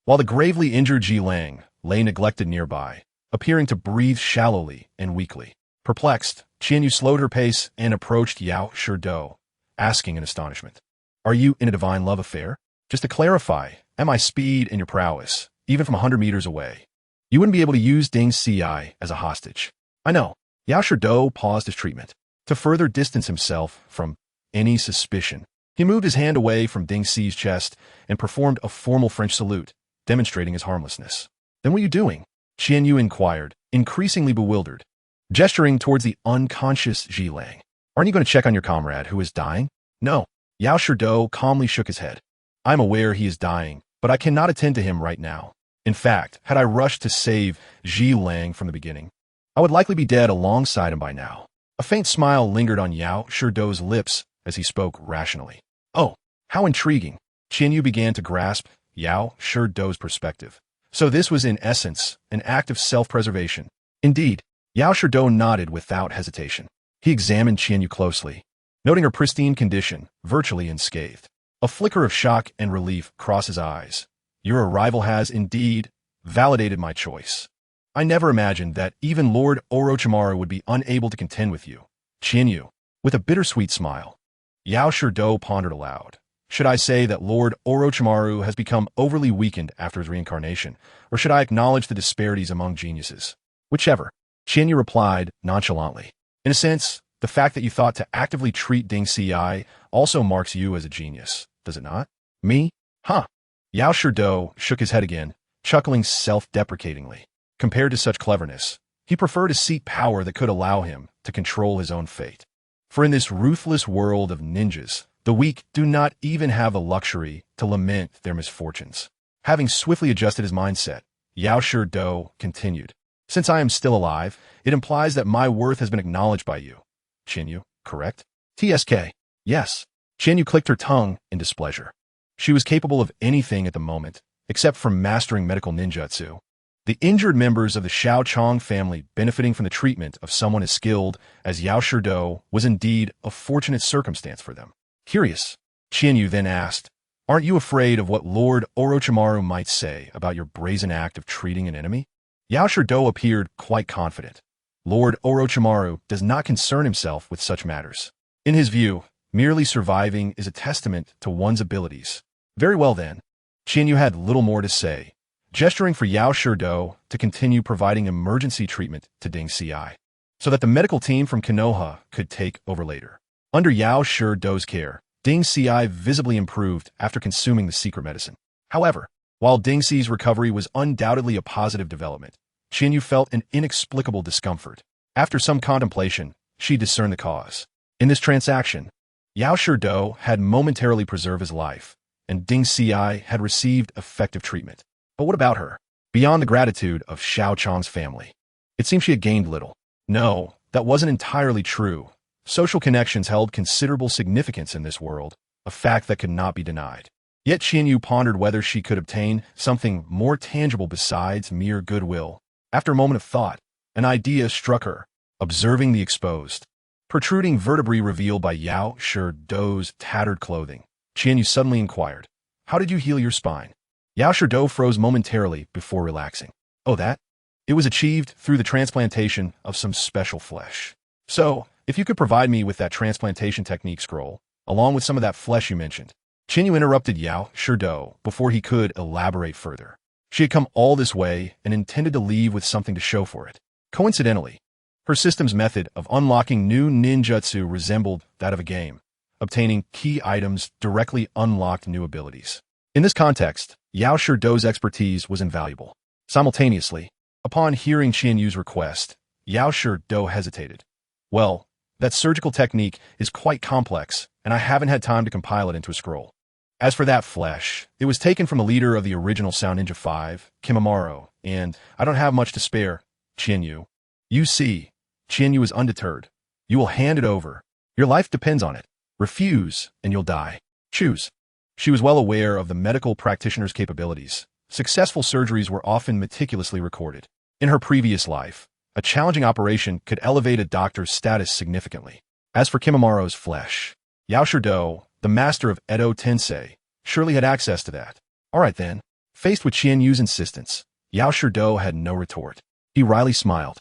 while the gravely injured Ji Lang lay neglected nearby, appearing to breathe shallowly and weakly. Perplexed, Qianyu slowed her pace and approached Yao Sherdou, asking in astonishment, "Are you in a divine love affair? Just to clarify, am I speed and your prowess, even from 100 meters away? You wouldn't be able to use Ding Xiai as a hostage." "I know." Yao Sherdou paused his treatment. To further distance himself from any suspicion, he moved his hand away from Ding Xi's chest and performed a formal French salute, demonstrating his harmlessness. "Then what are you doing?" Qianyu inquired, increasingly bewildered, gesturing towards the unconscious Ji Lang. "Aren't you going to check on your comrade who is dying?" "No." Yao Sherdou calmly shook his head. "I'm aware he is dying, but I cannot attend to him right now. In fact, had I rushed to save Ji Lang from the beginning, I would likely be dead alongside him by now." A faint smile lingered on Yao Sherdou's lips as he spoke rationally. "Oh, how intriguing." Qianyu began to grasp Yao Sherdou's perspective. So this was in essence an act of self-preservation. Indeed, Yao Sherdou nodded without hesitation. He examined Qianyu closely, noting her pristine condition, virtually unscathed. A flicker of shock and relief crossed his eyes. "Your arrival has, indeed, validated my choice. I never imagined that even Lord Orochimaru would be unable to contend with you." Qianyu, with a bittersweet smile. Yao Sherdou pondered aloud. "Should I say that Lord Orochimaru has become overly weakened after his reincarnation, or should I acknowledge the disparities among geniuses?" "Whichever." Qianyu replied nonchalantly. "In a sense, the fact that you thought to actively treat Ding Xiai also marks you as a genius, does it not?" "Me? Huh." Yao Sherdou shook his head again, chuckling self-deprecatingly. Compared to such cleverness, he preferred to seek power that could allow him to control his own fate. For in this ruthless world of ninjas, the weak do not even have the luxury to lament their misfortunes. Having swiftly adjusted his mindset, Yao Sherdou continued, "Since I am still alive, it implies that my worth has been acknowledged by you. Qianyu, correct?" "TSK. Yes." Qianyu clicked her tongue in displeasure. She was capable of anything at the moment, except for mastering medical ninjutsu. The injured members of the Shao Chong family benefiting from the treatment of someone as skilled as Yao Sherdou was indeed a fortunate circumstance for them. Curious, Qianyu then asked, "Aren't you afraid of what Lord Orochimaru might say about your brazen act of treating an enemy?" Yao Sherdou appeared quite confident. Lord Orochimaru does not concern himself with such matters. In his view, merely surviving is a testament to one's abilities. Very well then. Qianyu had little more to say, gesturing for Yao Sherdou to continue providing emergency treatment to Ding Xiai, so that the medical team from Konoha could take over later. Under Yao Sherdou's care, Ding Xiai visibly improved after consuming the secret medicine. However, while Ding Xi's recovery was undoubtedly a positive development, Qianyu felt an inexplicable discomfort. After some contemplation, she discerned the cause. In this transaction, Yao Sherdou had momentarily preserved his life, and Ding Xiai had received effective treatment. But what about her? Beyond the gratitude of Shao Chong's family, it seemed she had gained little. No, that wasn't entirely true. Social connections held considerable significance in this world, a fact that could not be denied. Yet Qianyu pondered whether she could obtain something more tangible besides mere goodwill. After a moment of thought, an idea struck her, observing the exposed, protruding vertebrae revealed by Yao Sherdou's tattered clothing. Qianyu suddenly inquired, "How did you heal your spine?" Yao Sherdou froze momentarily before relaxing. "Oh, that? It was achieved through the transplantation of some special flesh. So, if you could provide me with that transplantation technique scroll, along with some of that flesh you mentioned." Qianyu interrupted Yao Sherdou before he could elaborate further. She had come all this way and intended to leave with something to show for it. Coincidentally, her system's method of unlocking new ninjutsu resembled that of a game. Obtaining key items directly unlocked new abilities. In this context, Yao Sherdou's expertise was invaluable. Simultaneously, upon hearing Qianyu's request, Yao Sherdou hesitated. "Well, that surgical technique is quite complex, and I haven't had time to compile it into a scroll. As for that flesh, it was taken from the leader of the original Sound Ninja 5, Kimimaro, and I don't have much to spare, Qianyu." "You see," Qianyu was undeterred. "You will hand it over. Your life depends on it. Refuse, and you'll die. Choose." She was well aware of the medical practitioner's capabilities. Successful surgeries were often meticulously recorded. In her previous life, a challenging operation could elevate a doctor's status significantly. As for Kimimaro's flesh, Yao Sherdou, the master of Edo Tensei, surely had access to that. "All right then." Faced with Qian Yu's insistence, Yao Shidou had no retort. He wryly smiled,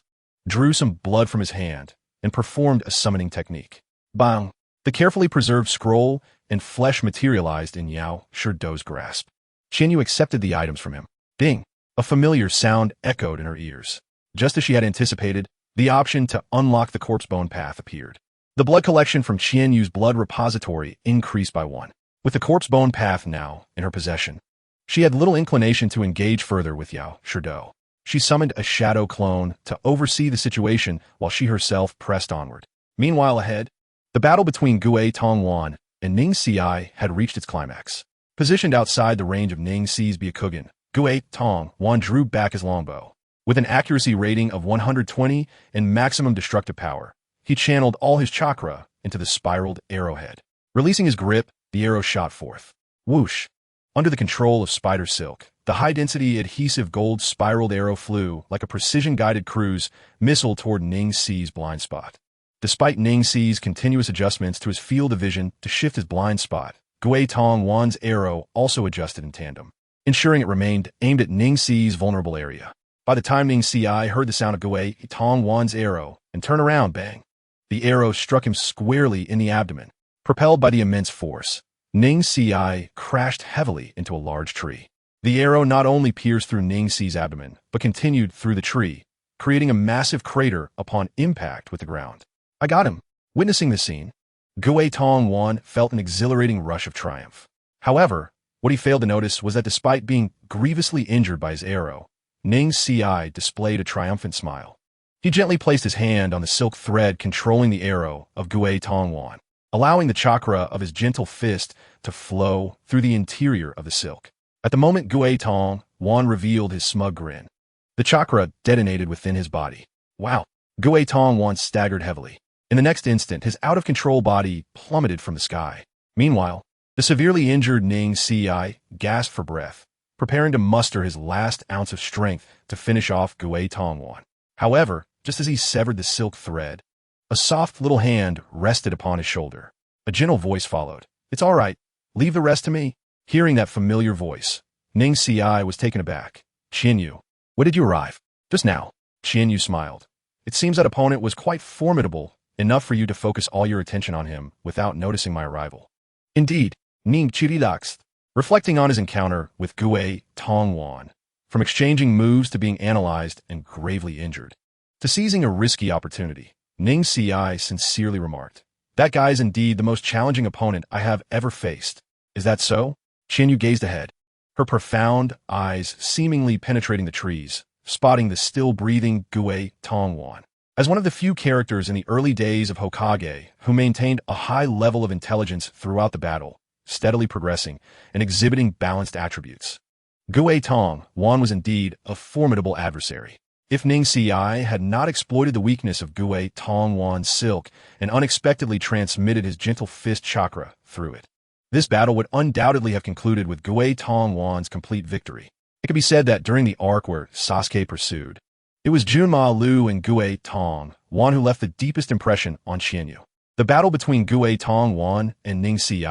drew some blood from his hand, and performed a summoning technique. Bang! The carefully preserved scroll and flesh materialized in Yao Shidou's grasp. Qian Yu accepted the items from him. Ding! A familiar sound echoed in her ears. Just as she had anticipated, the option to unlock the corpse bone path appeared. The blood collection from Qian Yu's blood repository increased by 1. With the corpse bone path now in her possession, she had little inclination to engage further with Yao Shidou. She summoned a shadow clone to oversee the situation while she herself pressed onward. Meanwhile ahead, the battle between Gue Tongwan and Ning Xi had reached its climax. Positioned outside the range of Ning Xi's Byakugan, Gue Tongwan drew back his longbow. With an accuracy rating of 120 and maximum destructive power, he channeled all his chakra into the spiraled arrowhead. Releasing his grip, the arrow shot forth. Whoosh! Under the control of spider silk, the high-density adhesive gold spiraled arrow flew like a precision-guided cruise missile toward Ning Xi's blind spot. Despite Ning Xi's continuous adjustments to his field of vision to shift his blind spot, Gue Tongwan's arrow also adjusted in tandem, ensuring it remained aimed at Ning Xi's vulnerable area. By the time Ning Xi heard the sound of Gue Tongwan's arrow and turned around, bang! The arrow struck him squarely in the abdomen. Propelled by the immense force, Ning Xi crashed heavily into a large tree. The arrow not only pierced through Ning Xi's abdomen, but continued through the tree, creating a massive crater upon impact with the ground. I got him! Witnessing the scene, Gue Tongwan felt an exhilarating rush of triumph. However, what he failed to notice was that despite being grievously injured by his arrow, Ning Xi displayed a triumphant smile. He gently placed his hand on the silk thread controlling the arrow of Gue Tongwan, allowing the chakra of his gentle fist to flow through the interior of the silk. At the moment Gue Tongwan revealed his smug grin, the chakra detonated within his body. Wow! Gue Tongwan staggered heavily. In the next instant, his out-of-control body plummeted from the sky. Meanwhile, the severely injured Ning Xi gasped for breath, preparing to muster his last ounce of strength to finish off Gue Tongwan. However, just as he severed the silk thread, a soft little hand rested upon his shoulder. A gentle voice followed. It's all right. Leave the rest to me. Hearing that familiar voice, Ning Xi was taken aback. Qian Yu, when did you arrive? Just now. Qian Yu smiled. It seems that opponent was quite formidable, enough for you to focus all your attention on him without noticing my arrival. Indeed, Ning Chiridax, reflecting on his encounter with Gue Tongwan, from exchanging moves to being analyzed and gravely injured, to seizing a risky opportunity, Ning Xi sincerely remarked, that guy is indeed the most challenging opponent I have ever faced. Is that so? Qian Yu gazed ahead, her profound eyes seemingly penetrating the trees, spotting the still-breathing Gue Tongwan. As one of the few characters in the early days of Hokage who maintained a high level of intelligence throughout the battle, steadily progressing and exhibiting balanced attributes, Gue Tongwan was indeed a formidable adversary. If Ning Xi had not exploited the weakness of Gue Tongwan's silk and unexpectedly transmitted his gentle fist chakra through it, this battle would undoubtedly have concluded with Gue Tongwan's complete victory. It could be said that during the arc where Sasuke pursued, it was Junma Liu and Gue Tongwan who left the deepest impression on Qian Yu. The battle between Gue Tongwan and Ning Xi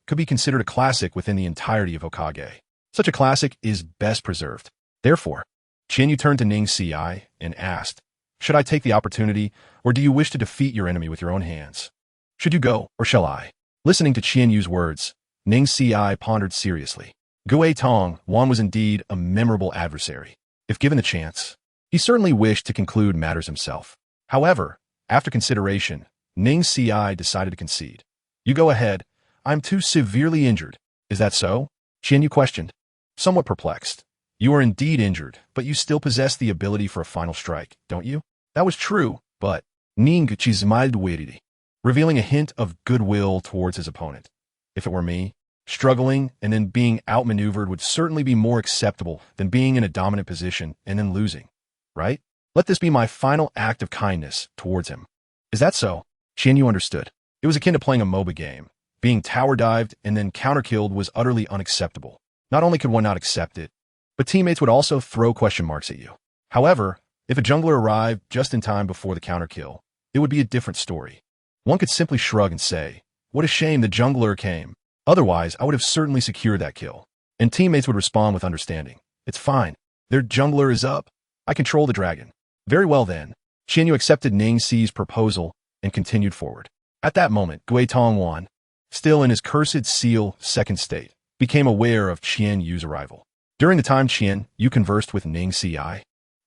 could be considered a classic within the entirety of Hokage. Such a classic is best preserved. Therefore, Qian Yu turned to Ning Xi and asked, should I take the opportunity, or do you wish to defeat your enemy with your own hands? Should you go, or shall I? Listening to Qian Yu's words, Ning Xi pondered seriously. Gue Tongwan was indeed a memorable adversary. If given the chance, he certainly wished to conclude matters himself. However, after consideration, Ning Xi decided to concede. You go ahead. I'm too severely injured. Is that so? Qian Yu questioned, somewhat perplexed. You are indeed injured, but you still possess the ability for a final strike, don't you? That was true, but Ning Xi smiled wearily, revealing a hint of goodwill towards his opponent. If it were me, struggling and then being outmaneuvered would certainly be more acceptable than being in a dominant position and then losing, right? Let this be my final act of kindness towards him. Is that so? Qian Yu understood. It was akin to playing a MOBA game. Being tower-dived and then counter-killed was utterly unacceptable. Not only could one not accept it, but teammates would also throw question marks at you. However, if a jungler arrived just in time before the counter-kill, it would be a different story. One could simply shrug and say, what a shame the jungler came. Otherwise, I would have certainly secured that kill. and teammates would respond with understanding. It's fine. Their jungler is up. I control the dragon. Very well then. Qianyu accepted Ning Xi's proposal and continued forward. At that moment, Gui Tongwan, still in his cursed seal second state, became aware of Qian Yu's arrival. During the time Qian Yu conversed with Ning Xi,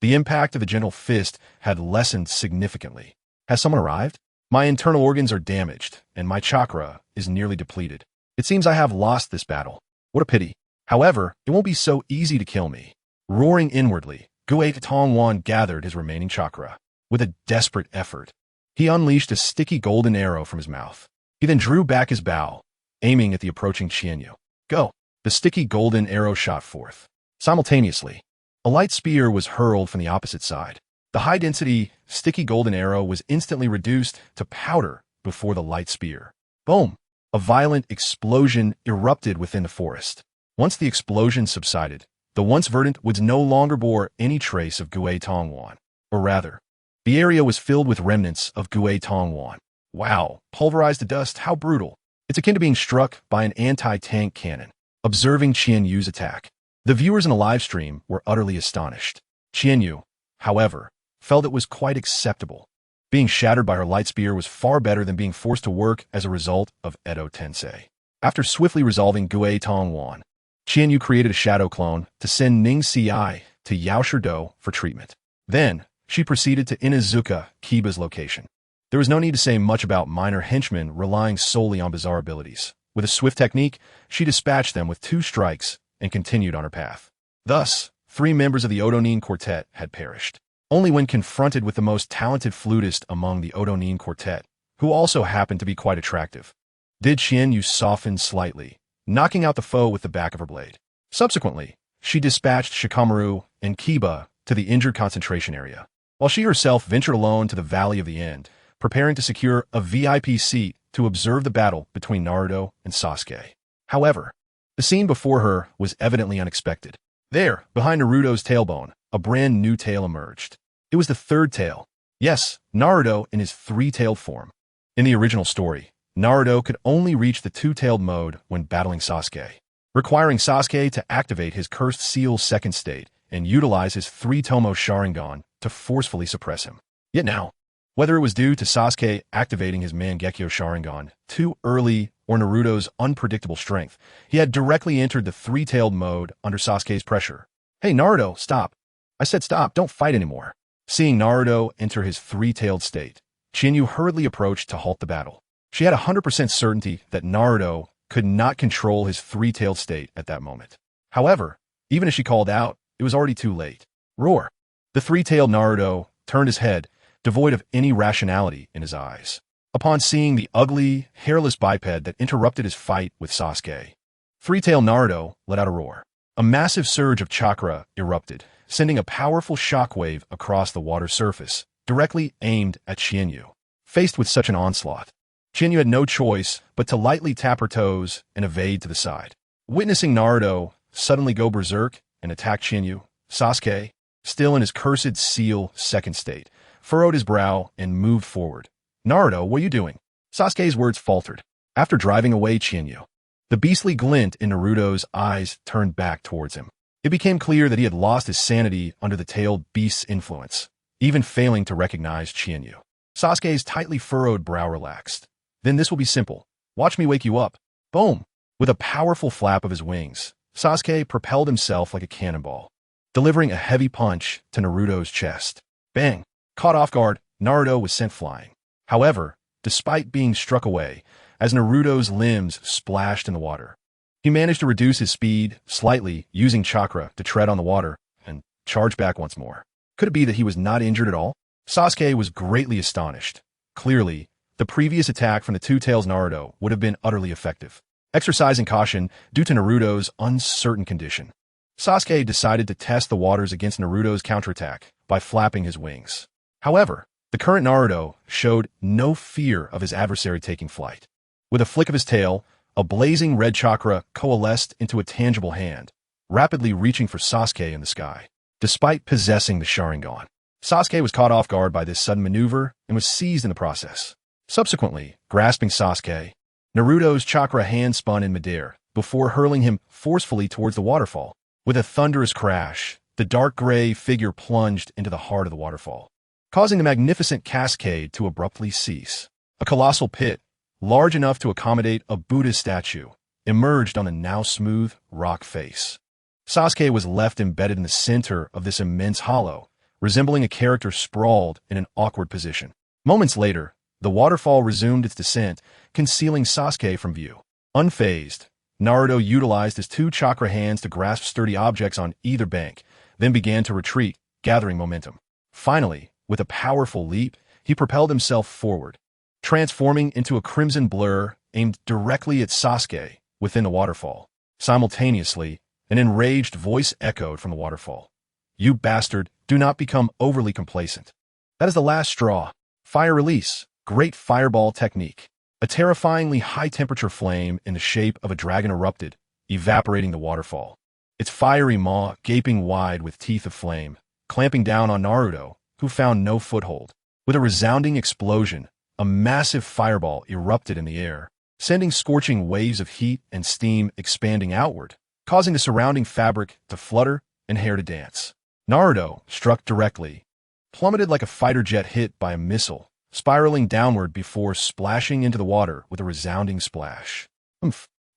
the impact of the gentle fist had lessened significantly. Has someone arrived? My internal organs are damaged, and my chakra is nearly depleted. It seems I have lost this battle. What a pity. However, it won't be so easy to kill me. Roaring inwardly, Gui Tongwan gathered his remaining chakra. With a desperate effort, he unleashed a sticky golden arrow from his mouth. He then drew back his bow, aiming at the approaching Qian Yu. Go! The sticky golden arrow shot forth. Simultaneously, a light spear was hurled from the opposite side. The high-density, sticky golden arrow was instantly reduced to powder before the light spear. Boom! A violent explosion erupted within the forest. Once the explosion subsided, the once verdant woods no longer bore any trace of Gui Tongwan. Or rather, the area was filled with remnants of Gui Tongwan. Wow, pulverized to dust, how brutal. It's akin to being struck by an anti-tank cannon. Observing Qian Yu's attack, the viewers in the live stream were utterly astonished. Qian Yu, however, felt it was quite acceptable. Being shattered by her light spear was far better than being forced to work as a result of Edo Tensei. After swiftly resolving Gui Tongwan, Qian Yu created a shadow clone to send Ning Xi to Yaoshido for treatment. Then, she proceeded to Inuzuka Kiba's location. There was no need to say much about minor henchmen relying solely on bizarre abilities. With a swift technique, she dispatched them with 2 strikes and continued on her path. Thus, 3 members of the Odonin Quartet had perished. Only when confronted with the most talented flutist among the Odonin Quartet, who also happened to be quite attractive, did Qian Yu soften slightly, knocking out the foe with the back of her blade. Subsequently, she dispatched Shikamaru and Kiba to the injured concentration area, while she herself ventured alone to the Valley of the End, preparing to secure a VIP seat to observe the battle between Naruto and Sasuke. However, the scene before her was evidently unexpected. There, behind Naruto's tailbone, a brand new tail emerged. It was the 3rd tail. Yes, Naruto in his 3-tailed form. In the original story, Naruto could only reach the 2-tailed mode when battling Sasuke, requiring Sasuke to activate his cursed seal second state and utilize his 3-tomo Sharingan to forcefully suppress him. Yet now, whether it was due to Sasuke activating his Mangekyo Sharingan too early or Naruto's unpredictable strength, he had directly entered the 3-tailed mode under Sasuke's pressure. Hey Naruto, stop. I said stop, don't fight anymore. Seeing Naruto enter his 3-tailed state, Qian Yu hurriedly approached to halt the battle. She had 100% certainty that Naruto could not control his 3-tailed state at that moment. However, even as she called out, it was already too late. Roar! The 3-tailed Naruto turned his head, devoid of any rationality in his eyes, upon seeing the ugly, hairless biped that interrupted his fight with Sasuke. 3-tailed Naruto let out a roar. A massive surge of chakra erupted, sending a powerful shockwave across the water surface, directly aimed at Qian Yu. Faced with such an onslaught, Qian Yu had no choice but to lightly tap her toes and evade to the side. Witnessing Naruto suddenly go berserk and attack Qian Yu, Sasuke, still in his cursed seal second state, furrowed his brow and moved forward. Naruto, what are you doing? Sasuke's words faltered. After driving away Qian Yu, the beastly glint in Naruto's eyes turned back towards him. It became clear that he had lost his sanity under the tailed beast's influence, even failing to recognize Qian Yu. Sasuke's tightly furrowed brow relaxed. Then this will be simple. Watch me wake you up. Boom! With a powerful flap of his wings, Sasuke propelled himself like a cannonball, delivering a heavy punch to Naruto's chest. Bang! Caught off guard, Naruto was sent flying. However, despite being struck away, as Naruto's limbs splashed in the water, he managed to reduce his speed slightly using chakra to tread on the water and charge back once more. Could it be that he was not injured at all? Sasuke was greatly astonished. Clearly, the previous attack from the 2-tails Naruto would have been utterly effective. Exercising caution due to Naruto's uncertain condition, Sasuke decided to test the waters against Naruto's counterattack by flapping his wings. However, the current Naruto showed no fear of his adversary taking flight. With a flick of his tail, a blazing red chakra coalesced into a tangible hand, rapidly reaching for Sasuke in the sky. Despite possessing the Sharingan, Sasuke was caught off guard by this sudden maneuver and was seized in the process. Subsequently, grasping Sasuke, Naruto's chakra hand spun in midair, before hurling him forcefully towards the waterfall. With a thunderous crash, the dark gray figure plunged into the heart of the waterfall, causing the magnificent cascade to abruptly cease. A colossal pit, large enough to accommodate a Buddhist statue, emerged on the now smooth rock face. Sasuke was left embedded in the center of this immense hollow, resembling a character sprawled in an awkward position. Moments later, the waterfall resumed its descent, concealing Sasuke from view. Unfazed, Naruto utilized his 2 chakra hands to grasp sturdy objects on either bank, then began to retreat, gathering momentum. Finally, with a powerful leap, he propelled himself forward, transforming into a crimson blur aimed directly at Sasuke within the waterfall. Simultaneously, an enraged voice echoed from the waterfall. "You bastard, do not become overly complacent. That is the last straw. Fire release, great fireball technique." A terrifyingly high-temperature flame in the shape of a dragon erupted, evaporating the waterfall. Its fiery maw gaping wide with teeth of flame, clamping down on Naruto, who found no foothold. With a resounding explosion, a massive fireball erupted in the air, sending scorching waves of heat and steam expanding outward, causing the surrounding fabric to flutter and hair to dance. Naruto, struck directly, plummeted like a fighter jet hit by a missile, spiraling downward before splashing into the water with a resounding splash.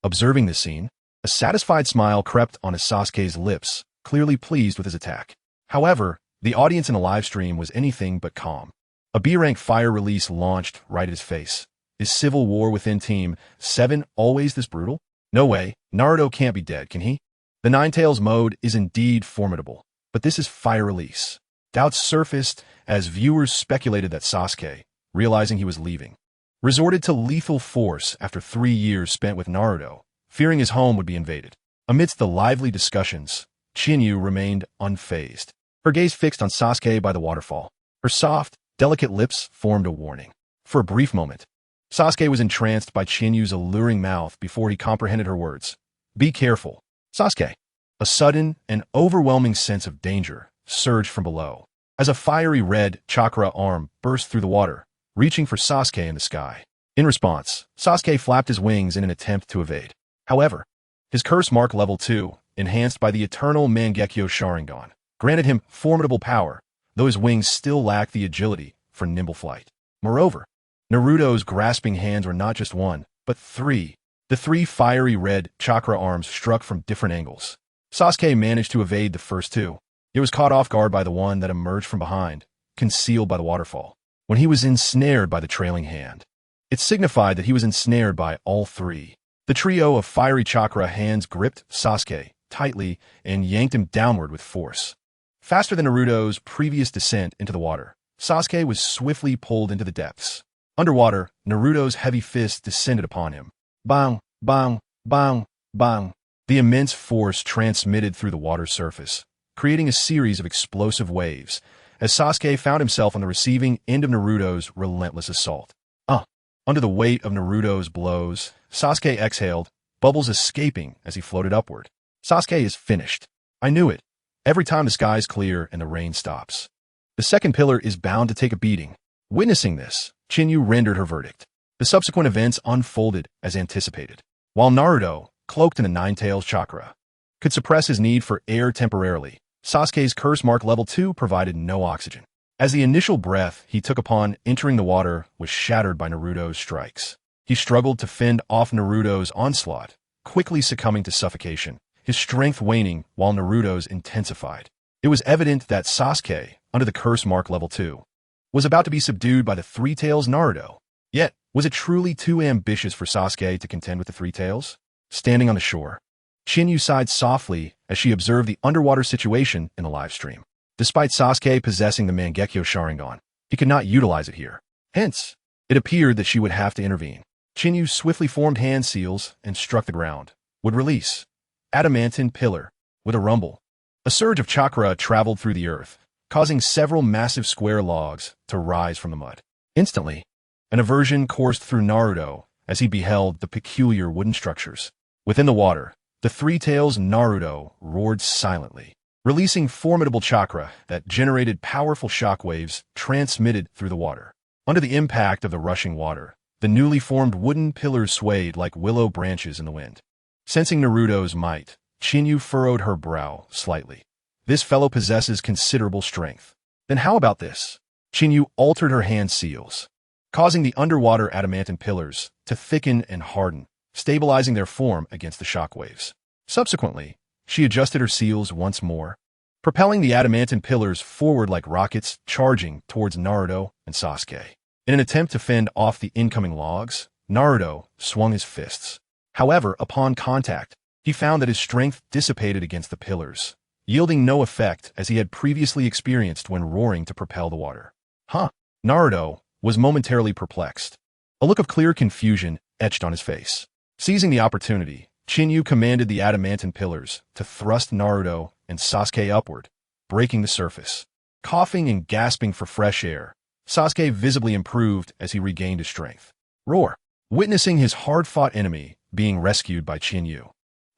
Observing this scene, a satisfied smile crept on Sasuke's lips, clearly pleased with his attack. However, the audience in the live stream was anything but calm. A B-rank fire release launched right at his face. Is civil war within Team 7 always this brutal? No way, Naruto can't be dead, can he? The Ninetales mode is indeed formidable, but this is fire release. Doubts surfaced as viewers speculated that Sasuke, realizing he was leaving, resorted to lethal force after 3 years spent with Naruto, fearing his home would be invaded. Amidst the lively discussions, Chinyu remained unfazed, her gaze fixed on Sasuke by the waterfall. Her soft, delicate lips formed a warning. For a brief moment, Sasuke was entranced by Chinyu's alluring mouth before he comprehended her words. "Be careful, Sasuke." A sudden and overwhelming sense of danger surged from below, as a fiery red chakra arm burst through the water, reaching for Sasuke in the sky. In response, Sasuke flapped his wings in an attempt to evade. However, his curse mark level 2, enhanced by the eternal Mangekyo Sharingan, granted him formidable power, though his wings still lacked the agility for nimble flight. Moreover, Naruto's grasping hands were not just 1, but 3. The 3 fiery red chakra arms struck from different angles. Sasuke managed to evade the first 2. He was caught off guard by the one that emerged from behind, concealed by the waterfall, when he was ensnared by the trailing hand. It signified that he was ensnared by all 3. The trio of fiery chakra hands gripped Sasuke tightly and yanked him downward with force. Faster than Naruto's previous descent into the water, Sasuke was swiftly pulled into the depths. Underwater, Naruto's heavy fist descended upon him. Bang, bang, bang, bang. The immense force transmitted through the water surface, creating a series of explosive waves, as Sasuke found himself on the receiving end of Naruto's relentless assault. Under the weight of Naruto's blows, Sasuke exhaled, bubbles escaping as he floated upward. Sasuke is finished. I knew it. Every time the sky's clear and the rain stops, the second pillar is bound to take a beating. Witnessing this, Chinyu rendered her verdict. The subsequent events unfolded as anticipated. While Naruto, cloaked in the Ninetales chakra, could suppress his need for air temporarily, Sasuke's curse mark level 2 provided no oxygen. As the initial breath he took upon entering the water was shattered by Naruto's strikes, he struggled to fend off Naruto's onslaught, quickly succumbing to suffocation, his strength waning while Naruto's intensified. It was evident that Sasuke, under the curse mark level 2, was about to be subdued by the Three Tails Naruto. Yet, was it truly too ambitious for Sasuke to contend with the Three Tails? Standing on the shore, Chinyu sighed softly as she observed the underwater situation in the live stream. Despite Sasuke possessing the Mangekyo Sharingan, he could not utilize it here. Hence, it appeared that she would have to intervene. Chinyu swiftly formed hand seals and struck the ground. Would release. Adamantine pillar. With a rumble, a surge of chakra traveled through the earth, causing several massive square logs to rise from the mud. Instantly, an aversion coursed through Naruto as he beheld the peculiar wooden structures. Within the water, the Three Tails Naruto roared silently, releasing formidable chakra that generated powerful shockwaves transmitted through the water. Under the impact of the rushing water, the newly formed wooden pillars swayed like willow branches in the wind. Sensing Naruto's might, Chinyu furrowed her brow slightly. This fellow possesses considerable strength. Then how about this? Chinyu altered her hand seals, causing the underwater adamantine pillars to thicken and harden, stabilizing their form against the shockwaves. Subsequently, she adjusted her seals once more, propelling the adamantine pillars forward like rockets charging towards Naruto and Sasuke. In an attempt to fend off the incoming logs, Naruto swung his fists. However, upon contact, he found that his strength dissipated against the pillars, yielding no effect as he had previously experienced when roaring to propel the water. Naruto was momentarily perplexed. A look of clear confusion etched on his face. Seizing the opportunity, Chinyu commanded the adamantine pillars to thrust Naruto and Sasuke upward, breaking the surface. Coughing and gasping for fresh air, Sasuke visibly improved as he regained his strength. Roar! Witnessing his hard-fought enemy being rescued by Chinyu,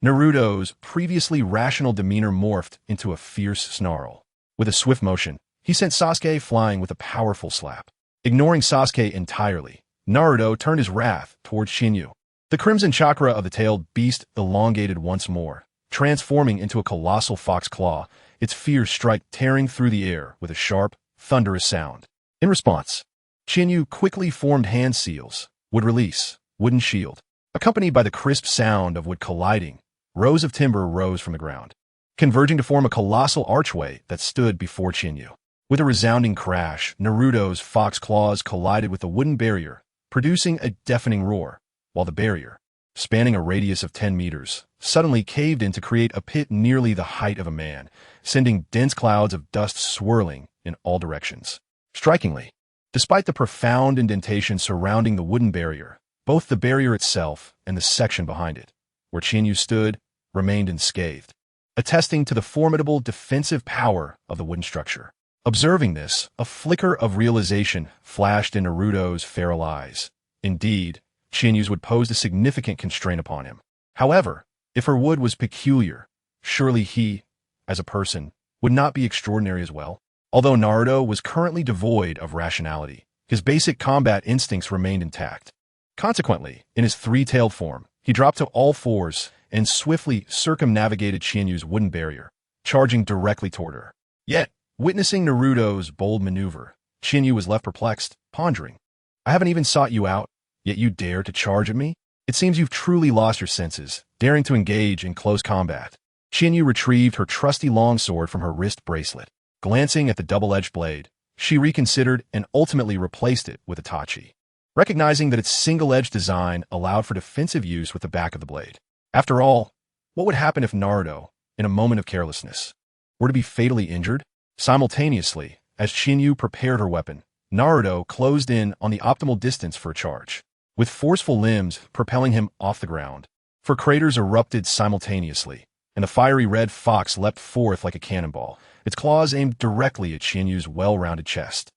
Naruto's previously rational demeanor morphed into a fierce snarl. With a swift motion, he sent Sasuke flying with a powerful slap. Ignoring Sasuke entirely, Naruto turned his wrath towards Chinyu. The crimson chakra of the tailed beast elongated once more, transforming into a colossal fox claw, its fierce strike tearing through the air with a sharp, thunderous sound. In response, Chinyu quickly formed hand seals, wood release, wooden shield. Accompanied by the crisp sound of wood colliding, rows of timber rose from the ground, converging to form a colossal archway that stood before Chinyu. With a resounding crash, Naruto's fox claws collided with the wooden barrier, producing a deafening roar, while the barrier, spanning a radius of 10 meters, suddenly caved in to create a pit nearly the height of a man, sending dense clouds of dust swirling in all directions. Strikingly, despite the profound indentation surrounding the wooden barrier, both the barrier itself and the section behind it, where Chinyu stood, remained unscathed, attesting to the formidable defensive power of the wooden structure. Observing this, a flicker of realization flashed in Naruto's feral eyes. Indeed, Chinyu's would pose a significant constraint upon him. However, if her wood was peculiar, surely he, as a person, would not be extraordinary as well. Although Naruto was currently devoid of rationality, his basic combat instincts remained intact. Consequently, in his three-tailed form, he dropped to all fours and swiftly circumnavigated Chinyu's wooden barrier, charging directly toward her. Yet, witnessing Naruto's bold maneuver, Chinyu was left perplexed, pondering. I haven't even sought you out, yet you dare to charge at me? It seems you've truly lost your senses, daring to engage in close combat. Chinyu retrieved her trusty longsword from her wrist bracelet. Glancing at the double-edged blade, she reconsidered and ultimately replaced it with Itachi, recognizing that its single-edged design allowed for defensive use with the back of the blade. After all, what would happen if Naruto, in a moment of carelessness, were to be fatally injured? Simultaneously, as Chinyu prepared her weapon, Naruto closed in on the optimal distance for a charge, with forceful limbs propelling him off the ground. For craters erupted simultaneously, and the fiery red fox leapt forth like a cannonball, its claws aimed directly at Chinyu's well-rounded chest.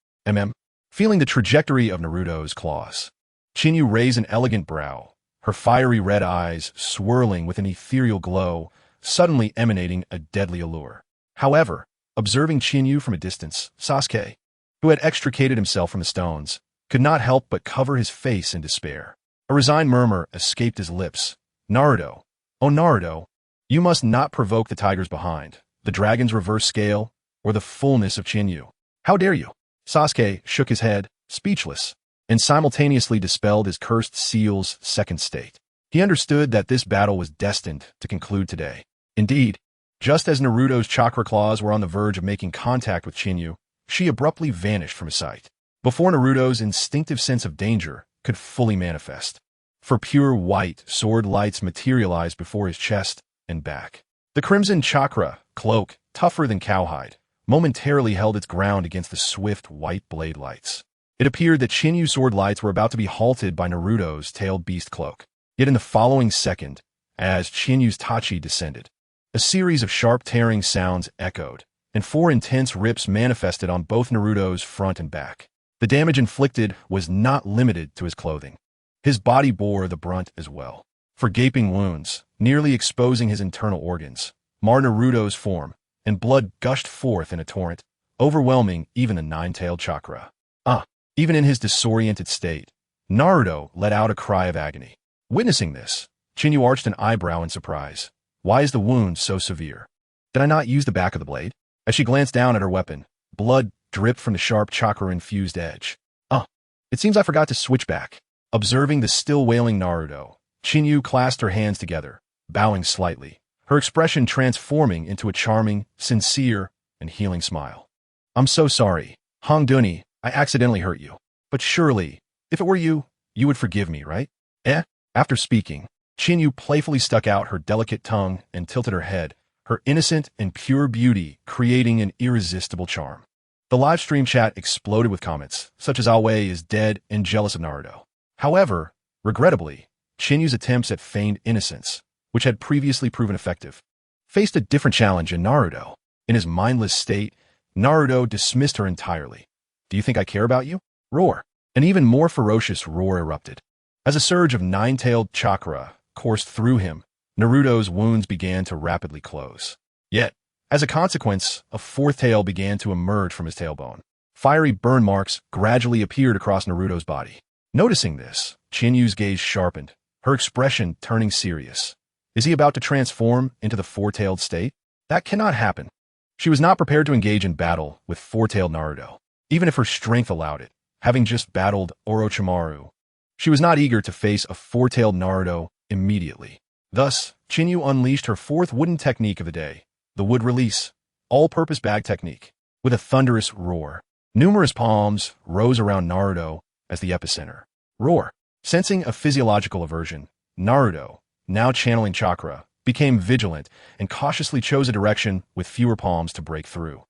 Feeling the trajectory of Naruto's claws, Chinyu raised an elegant brow, her fiery red eyes swirling with an ethereal glow, suddenly emanating a deadly allure. However, observing Chinyu from a distance, Sasuke, who had extricated himself from the stones, could not help but cover his face in despair. A resigned murmur escaped his lips. Naruto, oh Naruto, you must not provoke the tigers behind, the dragon's reverse scale, or the fullness of Chinyu. How dare you? Sasuke shook his head, speechless, and simultaneously dispelled his cursed seal's second state. He understood that this battle was destined to conclude today. Indeed, just as Naruto's chakra claws were on the verge of making contact with Chinyu, she abruptly vanished from his sight, before Naruto's instinctive sense of danger could fully manifest. For pure white sword lights materialized before his chest and back. The crimson chakra cloak, tougher than cowhide, momentarily held its ground against the swift white blade lights. It appeared that Chinyu's sword lights were about to be halted by Naruto's tailed beast cloak. Yet in the following second, as Chinyu's Tachi descended, a series of sharp tearing sounds echoed, and 4 intense rips manifested on both Naruto's front and back. The damage inflicted was not limited to his clothing. His body bore the brunt as well, for gaping wounds, nearly exposing his internal organs, marred Naruto's form, and blood gushed forth in a torrent, overwhelming even the nine-tailed chakra. Even in his disoriented state, Naruto let out a cry of agony. Witnessing this, Chinyu arched an eyebrow in surprise. Why is the wound so severe? Did I not use the back of the blade? As she glanced down at her weapon, blood dripped from the sharp chakra-infused edge. It seems I forgot to switch back. Observing the still wailing Naruto, Chinyu clasped her hands together, bowing slightly, her expression transforming into a charming, sincere, and healing smile. I'm so sorry. Hongduni, I accidentally hurt you. But surely, if it were you, you would forgive me, right? After speaking, Chinyu playfully stuck out her delicate tongue and tilted her head, her innocent and pure beauty creating an irresistible charm. The live stream chat exploded with comments, such as Aoi is dead and jealous of Naruto. However, regrettably, Chinyu's attempts at feigned innocence, which had previously proven effective, faced a different challenge in Naruto. In his mindless state, Naruto dismissed her entirely. Do you think I care about you? Roar. An even more ferocious roar erupted. As a surge of nine-tailed chakra coursed through him, Naruto's wounds began to rapidly close. Yet, as a consequence, a fourth tail began to emerge from his tailbone. Fiery burn marks gradually appeared across Naruto's body. Noticing this, Chinyu's gaze sharpened, her expression turning serious. Is he about to transform into the four-tailed state? That cannot happen. She was not prepared to engage in battle with four-tailed Naruto, even if her strength allowed it, having just battled Orochimaru. She was not eager to face a four-tailed Naruto immediately. Thus, Chinyu unleashed her fourth wooden technique of the day, the wood release, all-purpose bag technique. With a thunderous roar, numerous palms rose around Naruto as the epicenter. Roar. Sensing a physiological aversion, Naruto, now channeling chakra, became vigilant and cautiously chose a direction with fewer palms to break through.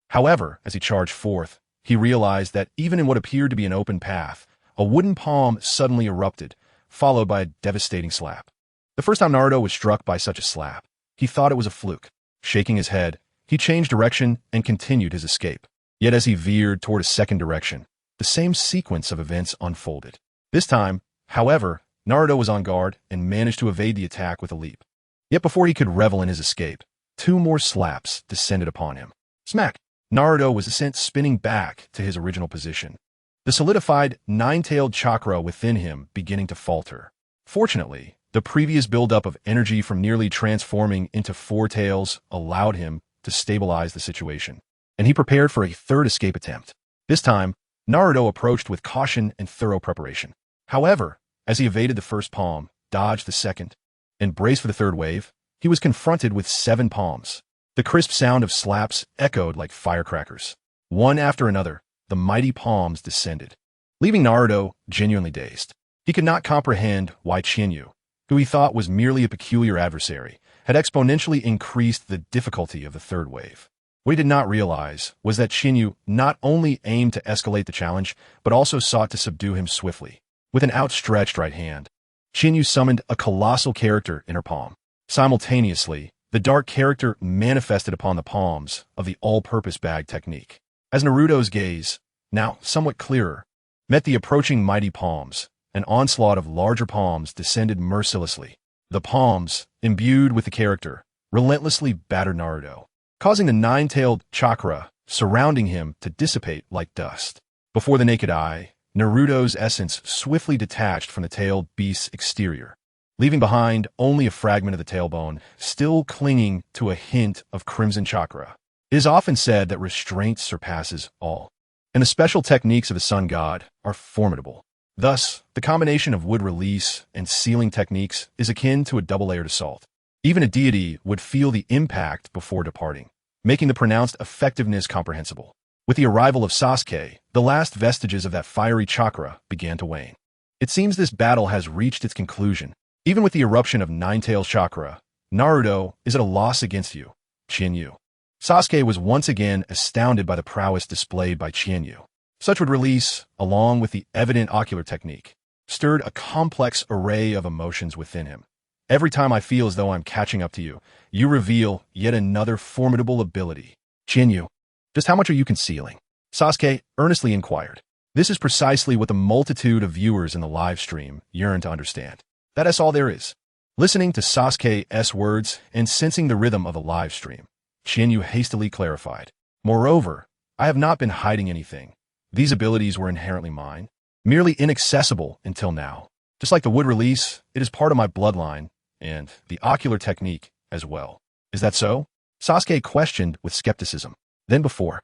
However, as he charged forth, he realized that even in what appeared to be an open path, a wooden palm suddenly erupted, followed by a devastating slap. The first time Naruto was struck by such a slap, he thought it was a fluke. Shaking his head, he changed direction and continued his escape. Yet as he veered toward a second direction, the same sequence of events unfolded. This time, however, Naruto was on guard and managed to evade the attack with a leap. Yet before he could revel in his escape, two more slaps descended upon him. Smack! Naruto was sent spinning back to his original position, the solidified nine-tailed chakra within him beginning to falter. Fortunately, the previous buildup of energy from nearly transforming into four tails allowed him to stabilize the situation, and he prepared for a third escape attempt. This time, Naruto approached with caution and thorough preparation. However, as he evaded the first palm, dodged the second, and braced for the third wave, he was confronted with 7 palms. The crisp sound of slaps echoed like firecrackers. One after another, the mighty palms descended, leaving Naruto genuinely dazed. He could not comprehend why Chinyu, who he thought was merely a peculiar adversary, had exponentially increased the difficulty of the third wave. What he did not realize was that Chinyu not only aimed to escalate the challenge, but also sought to subdue him swiftly. With an outstretched right hand, Chinyu summoned a colossal character in her palm. Simultaneously, the dark character manifested upon the palms of the all-purpose bag technique. As Naruto's gaze, now somewhat clearer, met the approaching mighty palms, an onslaught of larger palms descended mercilessly. The palms, imbued with the character, relentlessly battered Naruto, causing the nine-tailed chakra surrounding him to dissipate like dust. Before the naked eye, Naruto's essence swiftly detached from the tailed beast's exterior, leaving behind only a fragment of the tailbone, still clinging to a hint of crimson chakra. It is often said that restraint surpasses all, and the special techniques of the sun god are formidable. Thus, the combination of wood release and sealing techniques is akin to a double-layered assault. Even a deity would feel the impact before departing, making the pronounced effectiveness comprehensible. With the arrival of Sasuke, the last vestiges of that fiery chakra began to wane. It seems this battle has reached its conclusion. Even with the eruption of Nine-Tails chakra, Naruto is at a loss against you, Chinyu. Sasuke was once again astounded by the prowess displayed by Chinyu. Such wood release, along with the evident ocular technique, stirred a complex array of emotions within him. Every time I feel as though I'm catching up to you, you reveal yet another formidable ability. Chinyu, just how much are you concealing? Sasuke earnestly inquired. This is precisely what the multitude of viewers in the live stream yearn to understand. That is all there is. Listening to Sasuke's words and sensing the rhythm of the live stream, Chinyu hastily clarified. Moreover, I have not been hiding anything. These abilities were inherently mine, merely inaccessible until now. Just like the wood release, it is part of my bloodline, and the ocular technique as well. Is that so? Sasuke questioned with skepticism. Then before.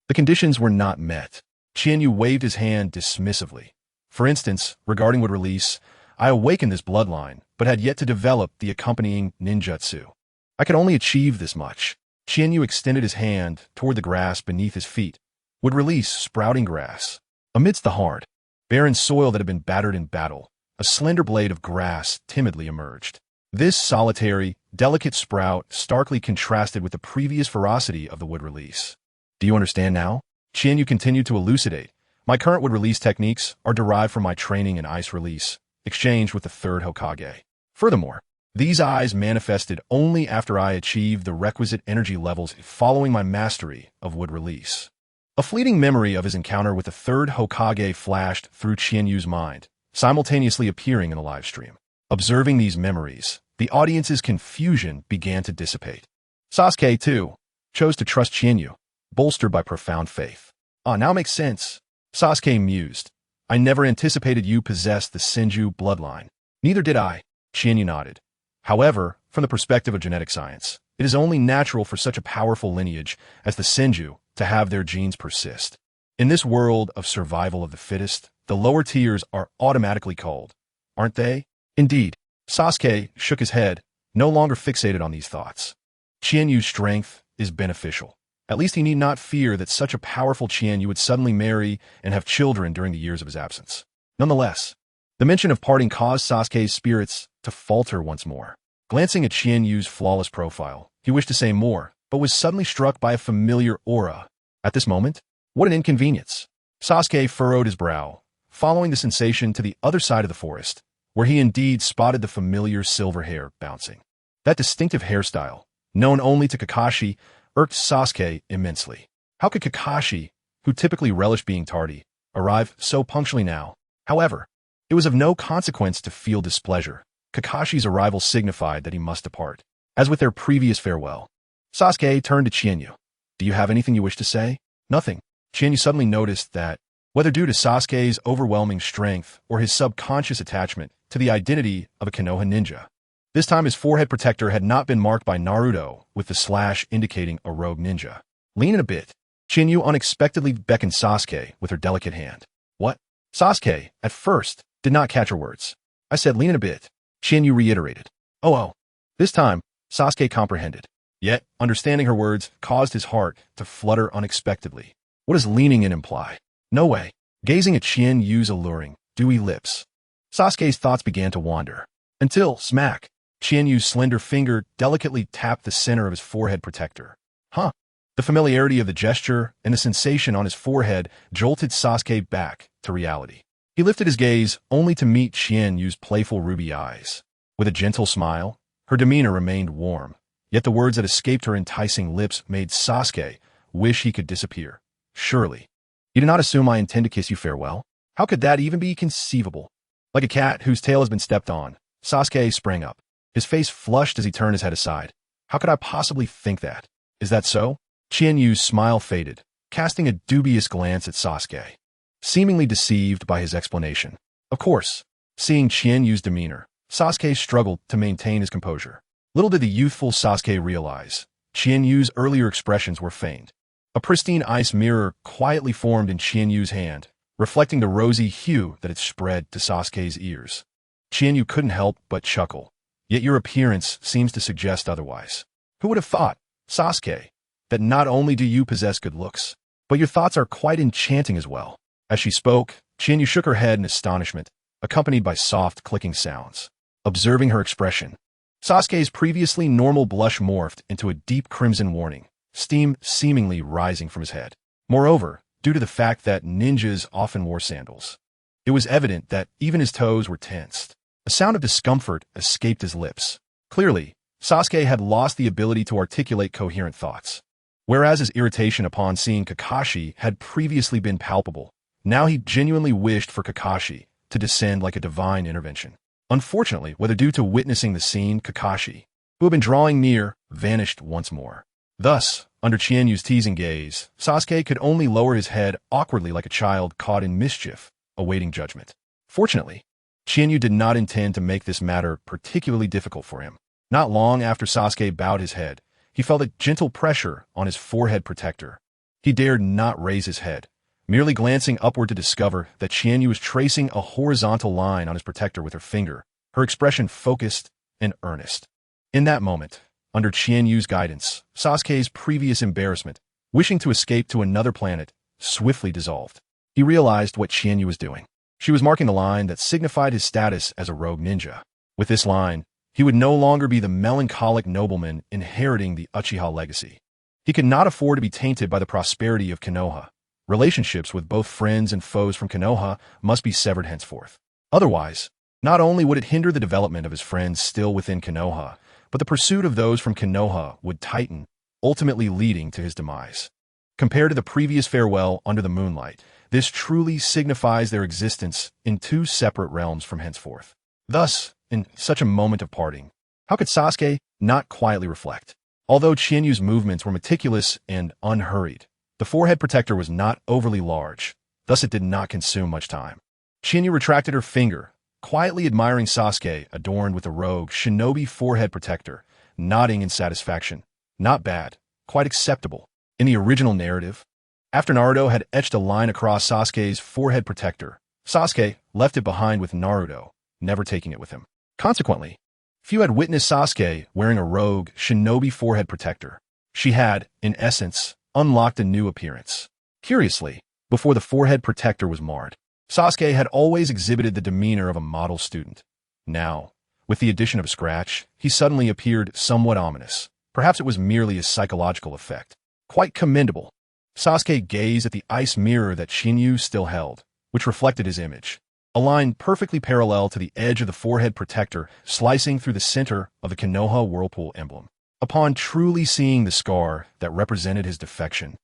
The conditions were not met. Qianyu waved his hand dismissively. For instance, regarding wood release, I awakened this bloodline, but had yet to develop the accompanying ninjutsu. I could only achieve this much. Qianyu extended his hand toward the grass beneath his feet. Would release sprouting grass. Amidst the hard, barren soil that had been battered in battle, a slender blade of grass timidly emerged. This solitary, delicate sprout starkly contrasted with the previous ferocity of the wood release. Do you understand now? Qianyu continued to elucidate. My current wood release techniques are derived from my training in ice release, exchanged with the third Hokage. Furthermore, these eyes manifested only after I achieved the requisite energy levels following my mastery of wood release. A fleeting memory of his encounter with the third Hokage flashed through Qianyu's mind, simultaneously appearing in the live stream. Observing these memories, the audience's confusion began to dissipate. Sasuke, too, chose to trust Qianyu, bolstered by profound faith. Now makes sense. Sasuke mused. I never anticipated you possessed the Senju bloodline. Neither did I. Qianyu nodded. However, from the perspective of genetic science, it is only natural for such a powerful lineage as the Senju to have their genes persist. In this world of survival of the fittest, the lower tiers are automatically culled, aren't they? Indeed. Sasuke shook his head, no longer fixated on these thoughts. Qianyu's strength is beneficial. At least he need not fear that such a powerful Qianyu would suddenly marry and have children during the years of his absence. Nonetheless, the mention of parting caused Sasuke's spirits to falter once more. Glancing at Qianyu's flawless profile, he wished to say more, but was suddenly struck by a familiar aura. At this moment, what an inconvenience. Sasuke furrowed his brow, following the sensation to the other side of the forest, where he indeed spotted the familiar silver hair bouncing. That distinctive hairstyle, known only to Kakashi, irked Sasuke immensely. How could Kakashi, who typically relished being tardy, arrive so punctually now? However, it was of no consequence to feel displeasure. Kakashi's arrival signified that he must depart. As with their previous farewell, Sasuke turned to Qianyu. Do you have anything you wish to say? Nothing. Qianyu suddenly noticed that, whether due to Sasuke's overwhelming strength or his subconscious attachment to the identity of a Konoha ninja, this time his forehead protector had not been marked by Naruto with the slash indicating a rogue ninja. Lean in a bit. Qianyu unexpectedly beckoned Sasuke with her delicate hand. What? Sasuke, at first, did not catch her words. I said lean in a bit. Qianyu reiterated. Oh. This time, Sasuke comprehended. Yet, understanding her words caused his heart to flutter unexpectedly. What does leaning in imply? No way. Gazing at Qianyu's alluring, dewy lips, Sasuke's thoughts began to wander. Until, smack, Qianyu's slender finger delicately tapped the center of his forehead protector. Huh. The familiarity of the gesture and the sensation on his forehead jolted Sasuke back to reality. He lifted his gaze only to meet Qianyu's playful ruby eyes. With a gentle smile, her demeanor remained warm, yet the words that escaped her enticing lips made Sasuke wish he could disappear. Surely, you do not assume I intend to kiss you farewell? How could that even be conceivable? Like a cat whose tail has been stepped on, Sasuke sprang up. His face flushed as he turned his head aside. How could I possibly think that? Is that so? Qianyu's smile faded, casting a dubious glance at Sasuke, seemingly deceived by his explanation. Of course, seeing Qianyu's demeanor, Sasuke struggled to maintain his composure. Little did the youthful Sasuke realize, Qianyu's earlier expressions were feigned. A pristine ice mirror quietly formed in Qianyu's hand, reflecting the rosy hue that had spread to Sasuke's ears. Qianyu couldn't help but chuckle. Yet your appearance seems to suggest otherwise. Who would have thought, Sasuke, that not only do you possess good looks, but your thoughts are quite enchanting as well. As she spoke, Qianyu shook her head in astonishment, accompanied by soft clicking sounds. Observing her expression, Sasuke's previously normal blush morphed into a deep crimson warning, steam seemingly rising from his head. Moreover, due to the fact that ninjas often wore sandals, it was evident that even his toes were tensed. A sound of discomfort escaped his lips. Clearly, Sasuke had lost the ability to articulate coherent thoughts. Whereas his irritation upon seeing Kakashi had previously been palpable, now he genuinely wished for Kakashi to descend like a divine intervention. Unfortunately, whether due to witnessing the scene, Kakashi, who had been drawing near, vanished once more. Thus, under Qianyu's teasing gaze, Sasuke could only lower his head awkwardly like a child caught in mischief, awaiting judgment. Fortunately, Qianyu did not intend to make this matter particularly difficult for him. Not long after Sasuke bowed his head, he felt a gentle pressure on his forehead protector. He dared not raise his head, merely glancing upward to discover that Qianyu was tracing a horizontal line on his protector with her finger, her expression focused and earnest. In that moment, under Qianyu's guidance, Sasuke's previous embarrassment, wishing to escape to another planet, swiftly dissolved. He realized what Qianyu was doing. She was marking the line that signified his status as a rogue ninja. With this line, he would no longer be the melancholic nobleman inheriting the Uchiha legacy. He could not afford to be tainted by the prosperity of Konoha. Relationships with both friends and foes from Konoha must be severed henceforth. Otherwise, not only would it hinder the development of his friends still within Konoha, but the pursuit of those from Konoha would tighten, ultimately leading to his demise. Compared to the previous farewell under the moonlight, this truly signifies their existence in two separate realms from henceforth. Thus, in such a moment of parting, how could Sasuke not quietly reflect? Although Qianyu's movements were meticulous and unhurried, the forehead protector was not overly large, thus it did not consume much time. Qianyu retracted her finger, quietly admiring Sasuke adorned with a rogue shinobi forehead protector, nodding in satisfaction. Not bad, quite acceptable. In the original narrative, after Naruto had etched a line across Sasuke's forehead protector, Sasuke left it behind with Naruto, never taking it with him. Consequently, few had witnessed Sasuke wearing a rogue shinobi forehead protector. She had, in essence, unlocked a new appearance. Curiously, before the forehead protector was marred, Sasuke had always exhibited the demeanor of a model student. Now, with the addition of a scratch, he suddenly appeared somewhat ominous. Perhaps it was merely a psychological effect. Quite commendable. Sasuke gazed at the ice mirror that Qianyu still held, which reflected his image. A line perfectly parallel to the edge of the forehead protector slicing through the center of the Konoha whirlpool emblem. Upon truly seeing the scar that represented his defection,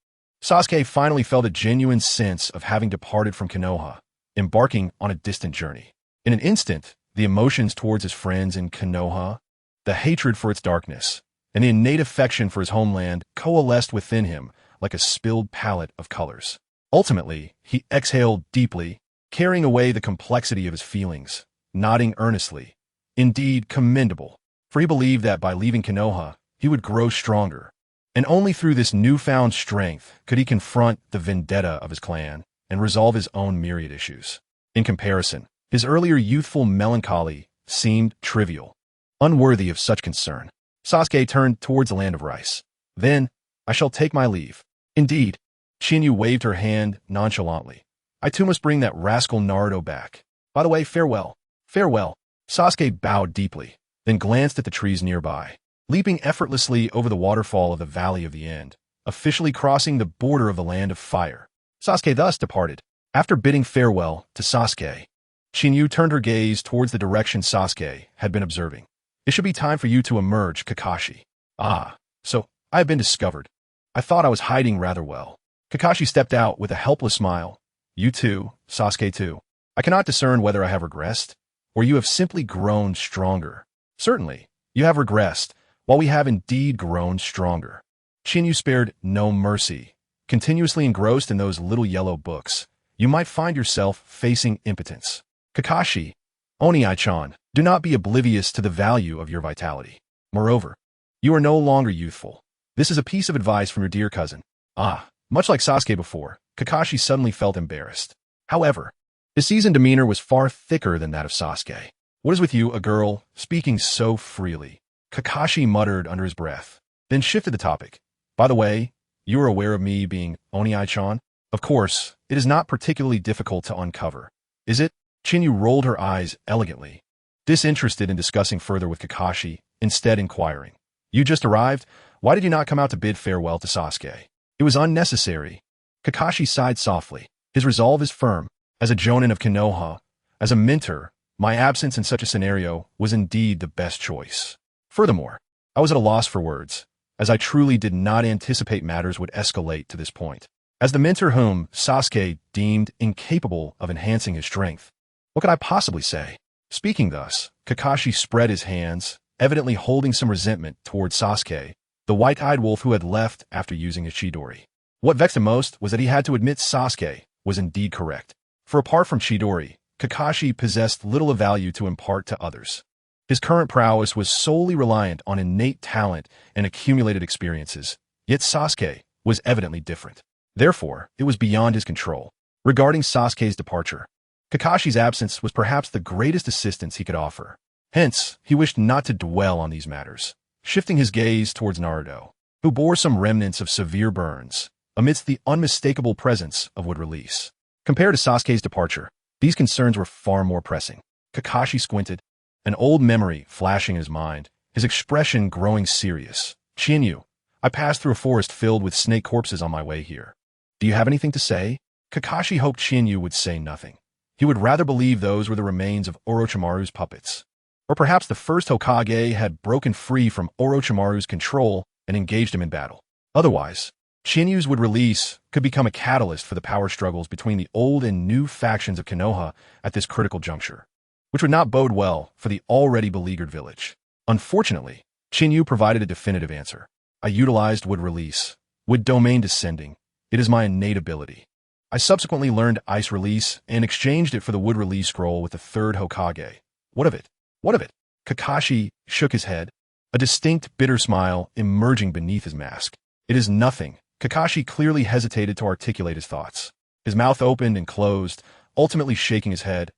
Sasuke finally felt a genuine sense of having departed from Konoha, embarking on a distant journey. In an instant, the emotions towards his friends in Konoha, the hatred for its darkness, and the innate affection for his homeland coalesced within him like a spilled palette of colors. Ultimately, he exhaled deeply, carrying away the complexity of his feelings, nodding earnestly. Indeed, commendable, for he believed that by leaving Konoha, he would grow stronger, and only through this newfound strength could he confront the vendetta of his clan and resolve his own myriad issues. In comparison, his earlier youthful melancholy seemed trivial, unworthy of such concern. Sasuke turned towards the land of rice. Then, I shall take my leave. Indeed, Qianyu waved her hand nonchalantly. I too must bring that rascal Naruto back. By the way, farewell. Farewell. Sasuke bowed deeply, then glanced at the trees nearby, leaping effortlessly over the waterfall of the Valley of the End, officially crossing the border of the Land of Fire. Sasuke thus departed. After bidding farewell to Sasuke, Qianyu turned her gaze towards the direction Sasuke had been observing. It should be time for you to emerge, Kakashi. Ah, so I have been discovered. I thought I was hiding rather well. Kakashi stepped out with a helpless smile. You too, Sasuke too. I cannot discern whether I have regressed, or you have simply grown stronger. Certainly, you have regressed, while we have indeed grown stronger. Qianyu spared no mercy. Continuously engrossed in those little yellow books, you might find yourself facing impotence. Kakashi, Oni-chan, do not be oblivious to the value of your vitality. Moreover, you are no longer youthful. This is a piece of advice from your dear cousin. Ah, much like Sasuke before, Kakashi suddenly felt embarrassed. However, his seasoned demeanor was far thicker than that of Sasuke. What is with you, a girl, speaking so freely? Kakashi muttered under his breath, then shifted the topic. By the way, you are aware of me being Oni-chan? Of course, it is not particularly difficult to uncover, is it? Qianyu rolled her eyes elegantly, disinterested in discussing further with Kakashi, instead inquiring. You just arrived? Why did you not come out to bid farewell to Sasuke? It was unnecessary. Kakashi sighed softly. His resolve is firm. As a jonin of Konoha, as a mentor, my absence in such a scenario was indeed the best choice. Furthermore, I was at a loss for words, as I truly did not anticipate matters would escalate to this point. As the mentor whom Sasuke deemed incapable of enhancing his strength, what could I possibly say? Speaking thus, Kakashi spread his hands, evidently holding some resentment towards Sasuke, the white-eyed wolf who had left after using his Chidori. What vexed him most was that he had to admit Sasuke was indeed correct. For apart from Chidori, Kakashi possessed little of value to impart to others. His current prowess was solely reliant on innate talent and accumulated experiences, yet Sasuke was evidently different. Therefore, it was beyond his control. Regarding Sasuke's departure, Kakashi's absence was perhaps the greatest assistance he could offer. Hence, he wished not to dwell on these matters, shifting his gaze towards Naruto, who bore some remnants of severe burns amidst the unmistakable presence of wood release. Compared to Sasuke's departure, these concerns were far more pressing. Kakashi squinted, an old memory flashing in his mind, his expression growing serious. "Chinyu, I passed through a forest filled with snake corpses on my way here. Do you have anything to say?" Kakashi hoped Chinyu would say nothing. He would rather believe those were the remains of Orochimaru's puppets. Or perhaps the first Hokage had broken free from Orochimaru's control and engaged him in battle. Otherwise, Chinyu's wood release could become a catalyst for the power struggles between the old and new factions of Konoha at this critical juncture, which would not bode well for the already beleaguered village. Unfortunately, Chinyu provided a definitive answer. "I utilized wood release. Wood domain descending. It is my innate ability. I subsequently learned ice release and exchanged it for the wood release scroll with the third Hokage. What of it? What of it?" Kakashi shook his head, a distinct bitter smile emerging beneath his mask. "It is nothing." Kakashi clearly hesitated to articulate his thoughts. His mouth opened and closed, ultimately shaking his head.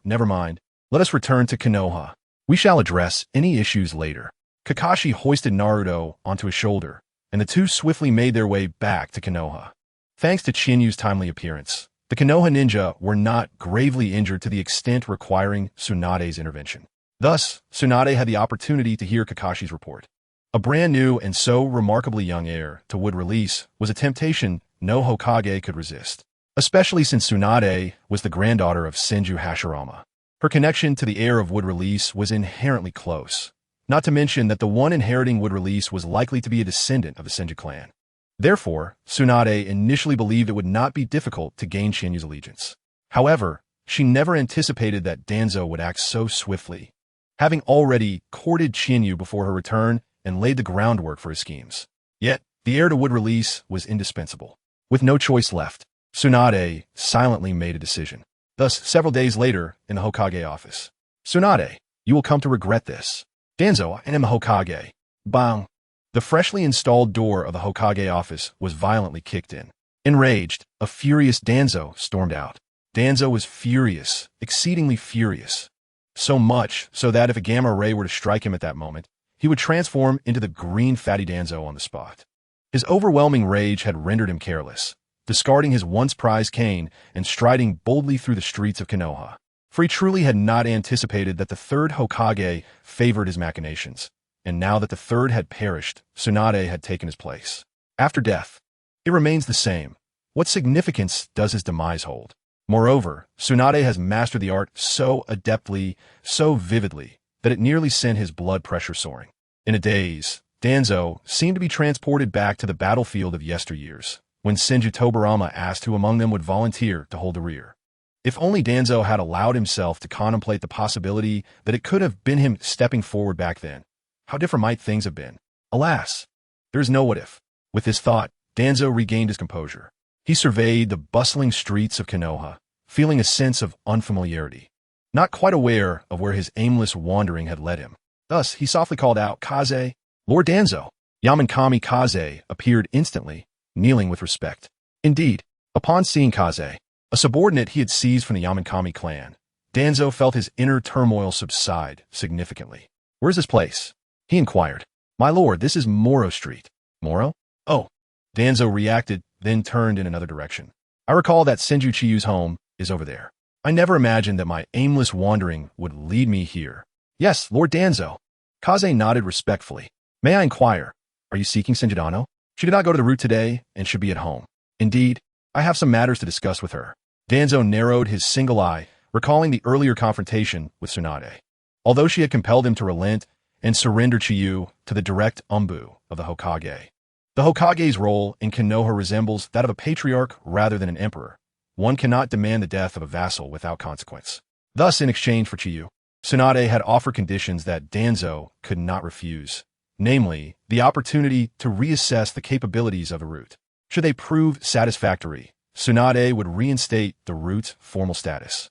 Never mind. Let us return to Konoha. We shall address any issues later." Kakashi hoisted Naruto onto his shoulder, and the two swiftly made their way back to Konoha. Thanks to Chinyu's timely appearance, the Konoha ninja were not gravely injured to the extent requiring Tsunade's intervention. Thus, Tsunade had the opportunity to hear Kakashi's report. A brand new and so remarkably young heir to wood release was a temptation no Hokage could resist, especially since Tsunade was the granddaughter of Senju Hashirama. Her connection to the heir of wood release was inherently close, not to mention that the one inheriting wood release was likely to be a descendant of the Senju clan. Therefore, Tsunade initially believed it would not be difficult to gain Chinyu's allegiance. However, she never anticipated that Danzo would act so swiftly, having already courted Chinyu before her return and laid the groundwork for his schemes. Yet, the heir to wood release was indispensable. With no choice left, Tsunade silently made a decision. Thus, several days later, in the Hokage office, "Tsunade, you will come to regret this. Danzo, I am the Hokage." Bang! The freshly installed door of the Hokage office was violently kicked in. Enraged, a furious Danzo stormed out. Danzo was furious, exceedingly furious. So much so that if a gamma ray were to strike him at that moment, he would transform into the green fatty Danzo on the spot. His overwhelming rage had rendered him careless, discarding his once prized cane and striding boldly through the streets of Konoha. For he truly had not anticipated that the third Hokage favored his machinations, and now that the third had perished, Tsunade had taken his place. After death, it remains the same. What significance does his demise hold? Moreover, Tsunade has mastered the art so adeptly, so vividly, that it nearly sent his blood pressure soaring. In a daze, Danzo seemed to be transported back to the battlefield of yesteryears, when Senju Tobirama asked who among them would volunteer to hold the rear. If only Danzo had allowed himself to contemplate the possibility that it could have been him stepping forward back then, how different might things have been? Alas, there is no what if. With this thought, Danzo regained his composure. He surveyed the bustling streets of Konoha, feeling a sense of unfamiliarity, not quite aware of where his aimless wandering had led him. Thus, he softly called out, "Kaze, Lord Danzo." Yamankami Kaze appeared instantly, kneeling with respect. Indeed, upon seeing Kaze, a subordinate he had seized from the Yamankami clan, Danzo felt his inner turmoil subside significantly. "Where's this place?" he inquired. "My lord, this is Moro Street." "Moro? Oh." Danzo reacted, then turned in another direction. "I recall that Senju Chiyu's home is over there. I never imagined that my aimless wandering would lead me here." "Yes, Lord Danzo." Kaze nodded respectfully. "May I inquire, are you seeking Senjidano?" "She did not go to the route today and should be at home." "Indeed, I have some matters to discuss with her." Danzo narrowed his single eye, recalling the earlier confrontation with Tsunade. Although she had compelled him to relent and surrender Chiyu to the direct umbu of the Hokage, the Hokage's role in Konoha resembles that of a patriarch rather than an emperor. One cannot demand the death of a vassal without consequence. Thus, in exchange for Chiyu, Tsunade had offered conditions that Danzo could not refuse, namely, the opportunity to reassess the capabilities of the root. Should they prove satisfactory, Tsunade would reinstate the root's formal status.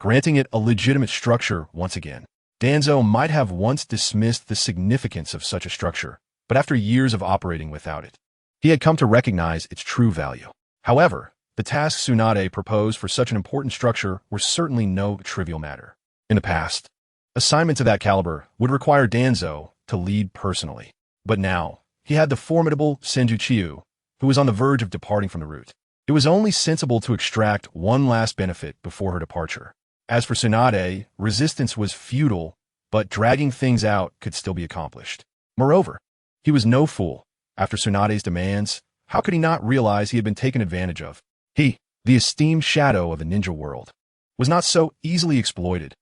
granting it a legitimate structure once again. Danzo might have once dismissed the significance of such a structure, but after years of operating without it, he had come to recognize its true value. However, the tasks Tsunade proposed for such an important structure were certainly no trivial matter. In the past, assignments of that caliber would require Danzo to lead personally. But now, he had the formidable TempleChiu, who was on the verge of departing from the route. It was only sensible to extract one last benefit before her departure. As for Tsunade, resistance was futile, but dragging things out could still be accomplished. Moreover, he was no fool. After Tsunade's demands, how could he not realize he had been taken advantage of? He, the esteemed shadow of the ninja world, was not so easily exploited.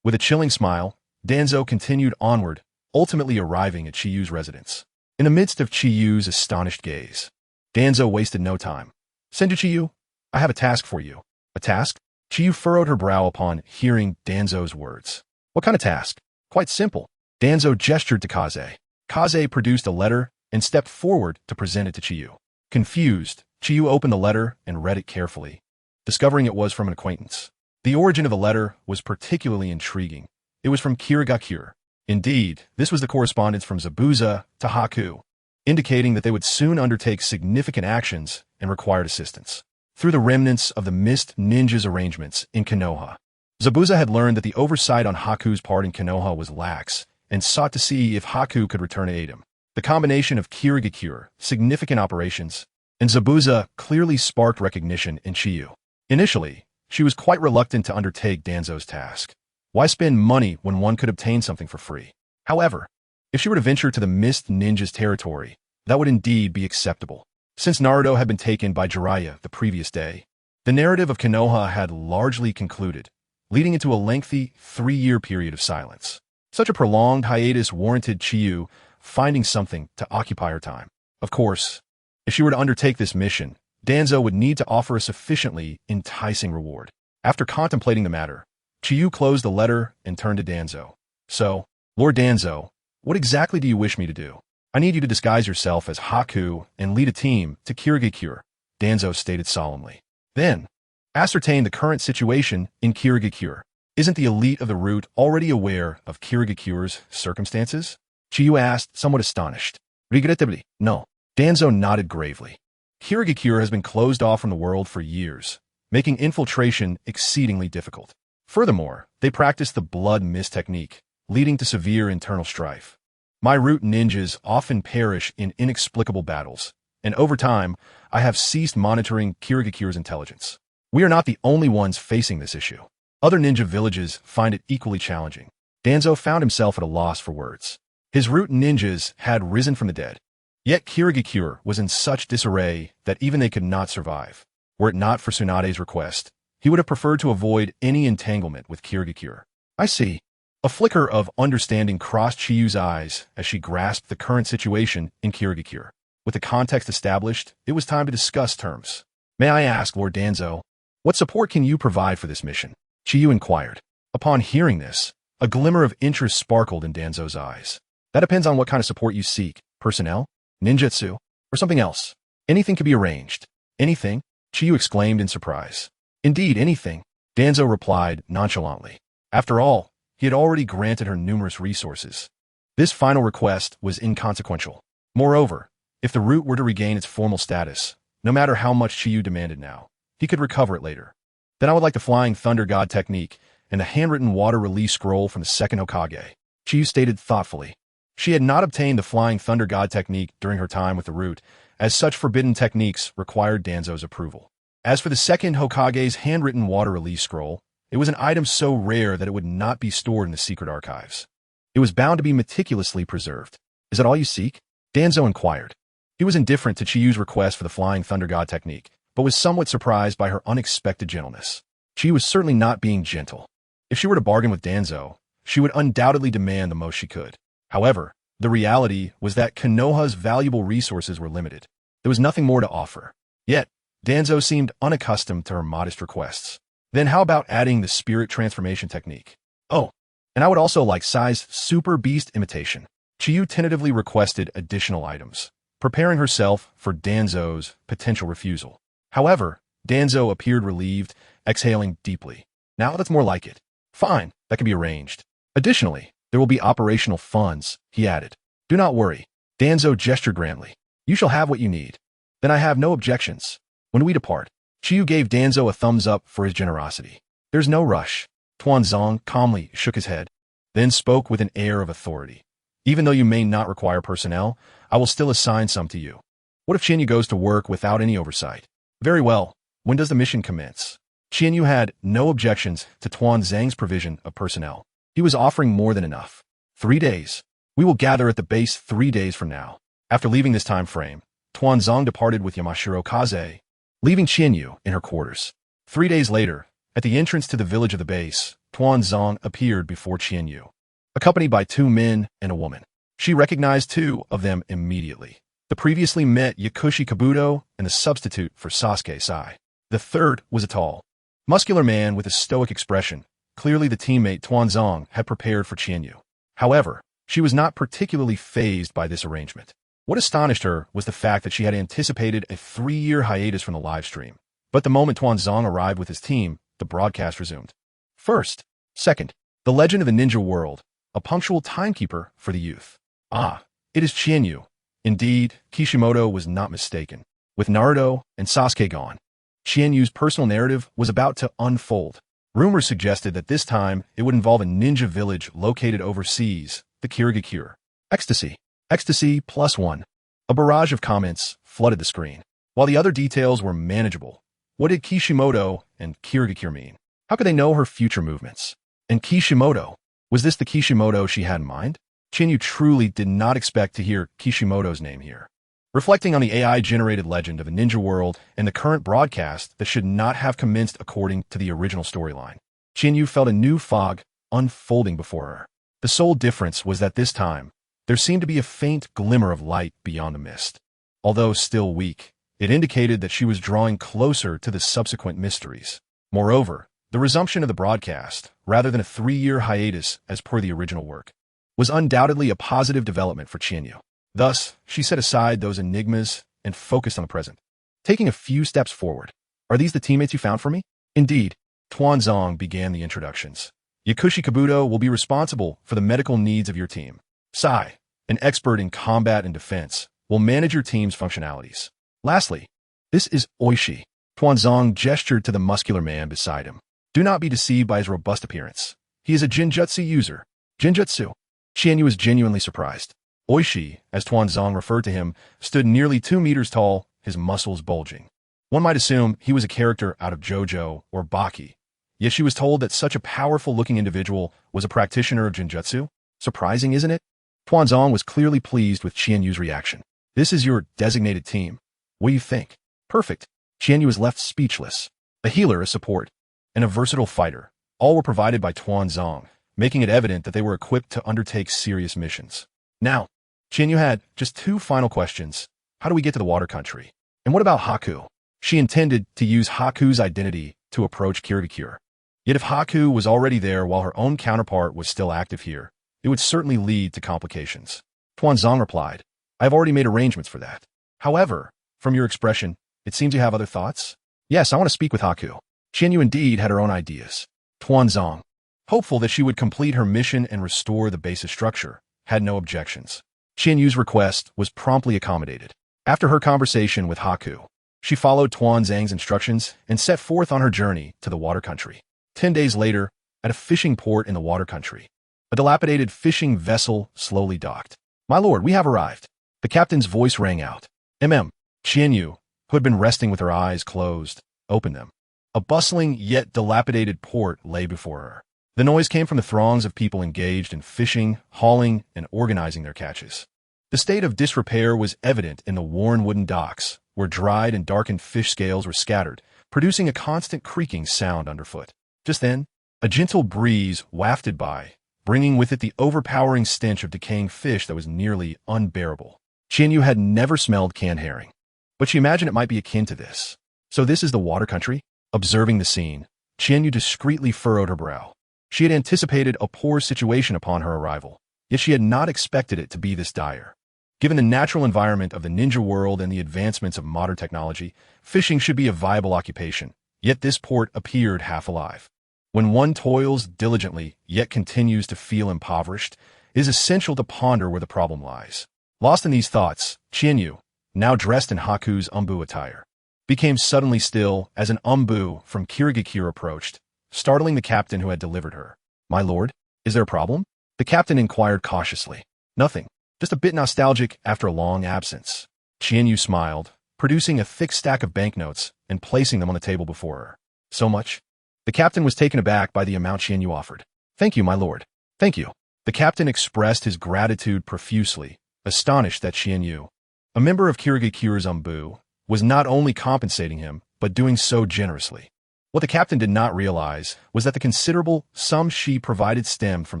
With a chilling smile, Danzo continued onward, ultimately arriving at Chiyu's residence. In the midst of Chiyu's astonished gaze, Danzo wasted no time. "TempleChiu, I have a task for you." "A task?" Chiyu furrowed her brow upon hearing Danzo's words. "What kind of task?" "Quite simple." Danzo gestured to Kaze. Kaze produced a letter and stepped forward to present it to Chiyu. Confused, Chiyu opened the letter and read it carefully, discovering it was from an acquaintance. The origin of the letter was particularly intriguing. It was from Kirigakure. Indeed, this was the correspondence from Zabuza to Haku, indicating that they would soon undertake significant actions and required assistance. Through the remnants of the Mist Ninja's arrangements in Konoha, Zabuza had learned that the oversight on Haku's part in Konoha was lax and sought to see if Haku could return to aid him. The combination of Kirigakure, significant operations, and Zabuza clearly sparked recognition in Chiyu. Initially, she was quite reluctant to undertake Danzo's task. Why spend money when one could obtain something for free? However, if she were to venture to the Mist Ninja's territory, that would indeed be acceptable. Since Naruto had been taken by Jiraiya the previous day, the narrative of Konoha had largely concluded, leading into a lengthy 3-year period of silence. Such a prolonged hiatus warranted Chiyu finding something to occupy her time. Of course, if she were to undertake this mission, Danzo would need to offer a sufficiently enticing reward. After contemplating the matter, Chiyu closed the letter and turned to Danzo. "So, Lord Danzo, what exactly do you wish me to do?" "I need you to disguise yourself as Haku and lead a team to Kirigakure," Danzo stated solemnly. "Then, ascertain the current situation in Kirigakure. Isn't the elite of the route already aware of Kirigakure's circumstances?" Chiyu asked, somewhat astonished. "Regrettably, no." Danzo nodded gravely. Kirigakure has been closed off from the world for years, making infiltration exceedingly difficult. Furthermore, they practice the blood mist technique, leading to severe internal strife. My root ninjas often perish in inexplicable battles, and over time, I have ceased monitoring Kirigakure's intelligence. We are not the only ones facing this issue. Other ninja villages find it equally challenging. Danzo found himself at a loss for words. His root ninjas had risen from the dead. Yet Kirigakure was in such disarray that even they could not survive. Were it not for Tsunade's request, he would have preferred to avoid any entanglement with Kirigakure. "I see." A flicker of understanding crossed Chiyu's eyes as she grasped the current situation in Kirigakure. With the context established, it was time to discuss terms. "May I ask, Lord Danzo, what support can you provide for this mission?" Chiyu inquired. Upon hearing this, a glimmer of interest sparkled in Danzo's eyes. "That depends on what kind of support you seek. Personnel? Ninjutsu? Or something else? Anything can be arranged." "Anything?" Chiyu exclaimed in surprise. "Indeed, anything," Danzo replied nonchalantly. After all, he had already granted her numerous resources. This final request was inconsequential. Moreover, if the route were to regain its formal status, no matter how much Chiyu demanded now, he could recover it later. "Then I would like the Flying Thunder God technique and the handwritten water release scroll from the second Hokage," Chiyu stated thoughtfully. She had not obtained the Flying Thunder God technique during her time with the route, as such forbidden techniques required Danzo's approval. As for the second Hokage's handwritten water release scroll, it was an item so rare that it would not be stored in the secret archives. It was bound to be meticulously preserved. "Is that all you seek?" Danzo inquired. He was indifferent to Chiyu's request for the Flying Thunder God technique, but was somewhat surprised by her unexpected gentleness. Chiyu was certainly not being gentle. If she were to bargain with Danzo, she would undoubtedly demand the most she could. However, the reality was that Konoha's valuable resources were limited. There was nothing more to offer. Yet, Danzo seemed unaccustomed to her modest requests. "Then how about adding the spirit transformation technique?" "Oh, and I would also like size super beast imitation." Chiyu tentatively requested additional items, preparing herself for Danzo's potential refusal. However, Danzo appeared relieved, exhaling deeply. Now that's more like it. Fine, that can be arranged. Additionally, there will be operational funds, he added. Do not worry. Danzo gestured grandly. You shall have what you need. Then I have no objections. When we depart, Chiu gave Danzo a thumbs up for his generosity. There's no rush. Tuanzong calmly shook his head, then spoke with an air of authority. Even though you may not require personnel, I will still assign some to you. What if Qianyu goes to work without any oversight? Very well. When does the mission commence? Qianyu had no objections to Tuanzang's provision of personnel. He was offering more than enough. 3 days. We will gather at the base 3 days from now. After leaving this time frame, Tuanzong departed with Yamashiro Kaze, leaving Qianyu in her quarters. 3 days later, at the entrance to the village of the base, Tuanzong appeared before Qianyu, accompanied by 2 men and a woman. She recognized 2 of them immediately. The previously met Yakushi Kabuto and the substitute for Sasuke Sai. The third was a tall, muscular man with a stoic expression. Clearly the teammate Tuanzong had prepared for Qianyu. However, she was not particularly fazed by this arrangement. What astonished her was the fact that she had anticipated a 3-year hiatus from the livestream. But the moment Tuanzong arrived with his team, the broadcast resumed. First, second, the legend of the ninja world, a punctual timekeeper for the youth. Ah, it is Qianyu. Indeed, Kishimoto was not mistaken. With Naruto and Sasuke gone, Qianyu's personal narrative was about to unfold. Rumors suggested that this time it would involve a ninja village located overseas, the Kirigakure. Ecstasy. Ecstasy +1. A barrage of comments flooded the screen. While the other details were manageable, what did Kishimoto and Kirigakure mean? How could they know her future movements? And Kishimoto? Was this the Kishimoto she had in mind? Qianyu truly did not expect to hear Kishimoto's name here. Reflecting on the AI-generated legend of a ninja world and the current broadcast that should not have commenced according to the original storyline, Qianyu felt a new fog unfolding before her. The sole difference was that this time, there seemed to be a faint glimmer of light beyond the mist. Although still weak, it indicated that she was drawing closer to the subsequent mysteries. Moreover, the resumption of the broadcast, rather than a 3-year hiatus as per the original work, was undoubtedly a positive development for Qianyu. Thus, she set aside those enigmas and focused on the present. Taking a few steps forward, are these the teammates you found for me? Indeed, Tuanzong began the introductions. Yakushi Kabuto will be responsible for the medical needs of your team. Sai, an expert in combat and defense, will manage your team's functionalities. Lastly, this is Oishi. Tuanzong gestured to the muscular man beside him. Do not be deceived by his robust appearance. He is a Jinjutsu user. Jinjutsu? Qianyu was genuinely surprised. Oishi, as Tuanzong referred to him, stood nearly 2 meters tall, his muscles bulging. One might assume he was a character out of JoJo or Baki. Yet she was told that such a powerful-looking individual was a practitioner of Jinjutsu. Surprising, isn't it? Tuanzong was clearly pleased with Qianyu's reaction. This is your designated team. What do you think? Perfect. Qianyu was left speechless. A healer, a support, and a versatile fighter. All were provided by Tuanzong, making it evident that they were equipped to undertake serious missions. Now, Qianyu had just 2 final questions. How do we get to the water country? And what about Haku? She intended to use Haku's identity to approach Kirigakure. Yet if Haku was already there while her own counterpart was still active here, it would certainly lead to complications. Tuanzong replied, I have already made arrangements for that. However, from your expression, it seems you have other thoughts? Yes, I want to speak with Haku. Qianyu indeed had her own ideas. Tuanzong, hopeful that she would complete her mission and restore the base's structure, had no objections. Qianyu's request was promptly accommodated. After her conversation with Haku, she followed Tuanzang's instructions and set forth on her journey to the water country. 10 days later, at a fishing port in the water country, a dilapidated fishing vessel slowly docked. My lord, we have arrived. The captain's voice rang out. Qianyu, who had been resting with her eyes closed, opened them. A bustling yet dilapidated port lay before her. The noise came from the throngs of people engaged in fishing, hauling, and organizing their catches. The state of disrepair was evident in the worn wooden docks, where dried and darkened fish scales were scattered, producing a constant creaking sound underfoot. Just then, a gentle breeze wafted by, bringing with it the overpowering stench of decaying fish that was nearly unbearable. Qianyu had never smelled canned herring, but she imagined it might be akin to this. So this is the water country? Observing the scene, Qianyu discreetly furrowed her brow. She had anticipated a poor situation upon her arrival, yet she had not expected it to be this dire. Given the natural environment of the ninja world and the advancements of modern technology, fishing should be a viable occupation, yet this port appeared half alive. When one toils diligently, yet continues to feel impoverished, it is essential to ponder where the problem lies. Lost in these thoughts, Qianyu, now dressed in Haku's umbu attire, became suddenly still as an umbu from Kirigakure approached, startling the captain who had delivered her. "My lord, is there a problem?" The captain inquired cautiously. "Nothing. Just a bit nostalgic after a long absence." Qianyu smiled, producing a thick stack of banknotes and placing them on the table before her. "So much?" The captain was taken aback by the amount Qianyu offered. "Thank you, my lord. Thank you." The captain expressed his gratitude profusely, astonished that Qianyu, a member of Kirigakure's umbu, was not only compensating him, but doing so generously. What the captain did not realize was that the considerable sum she provided stemmed from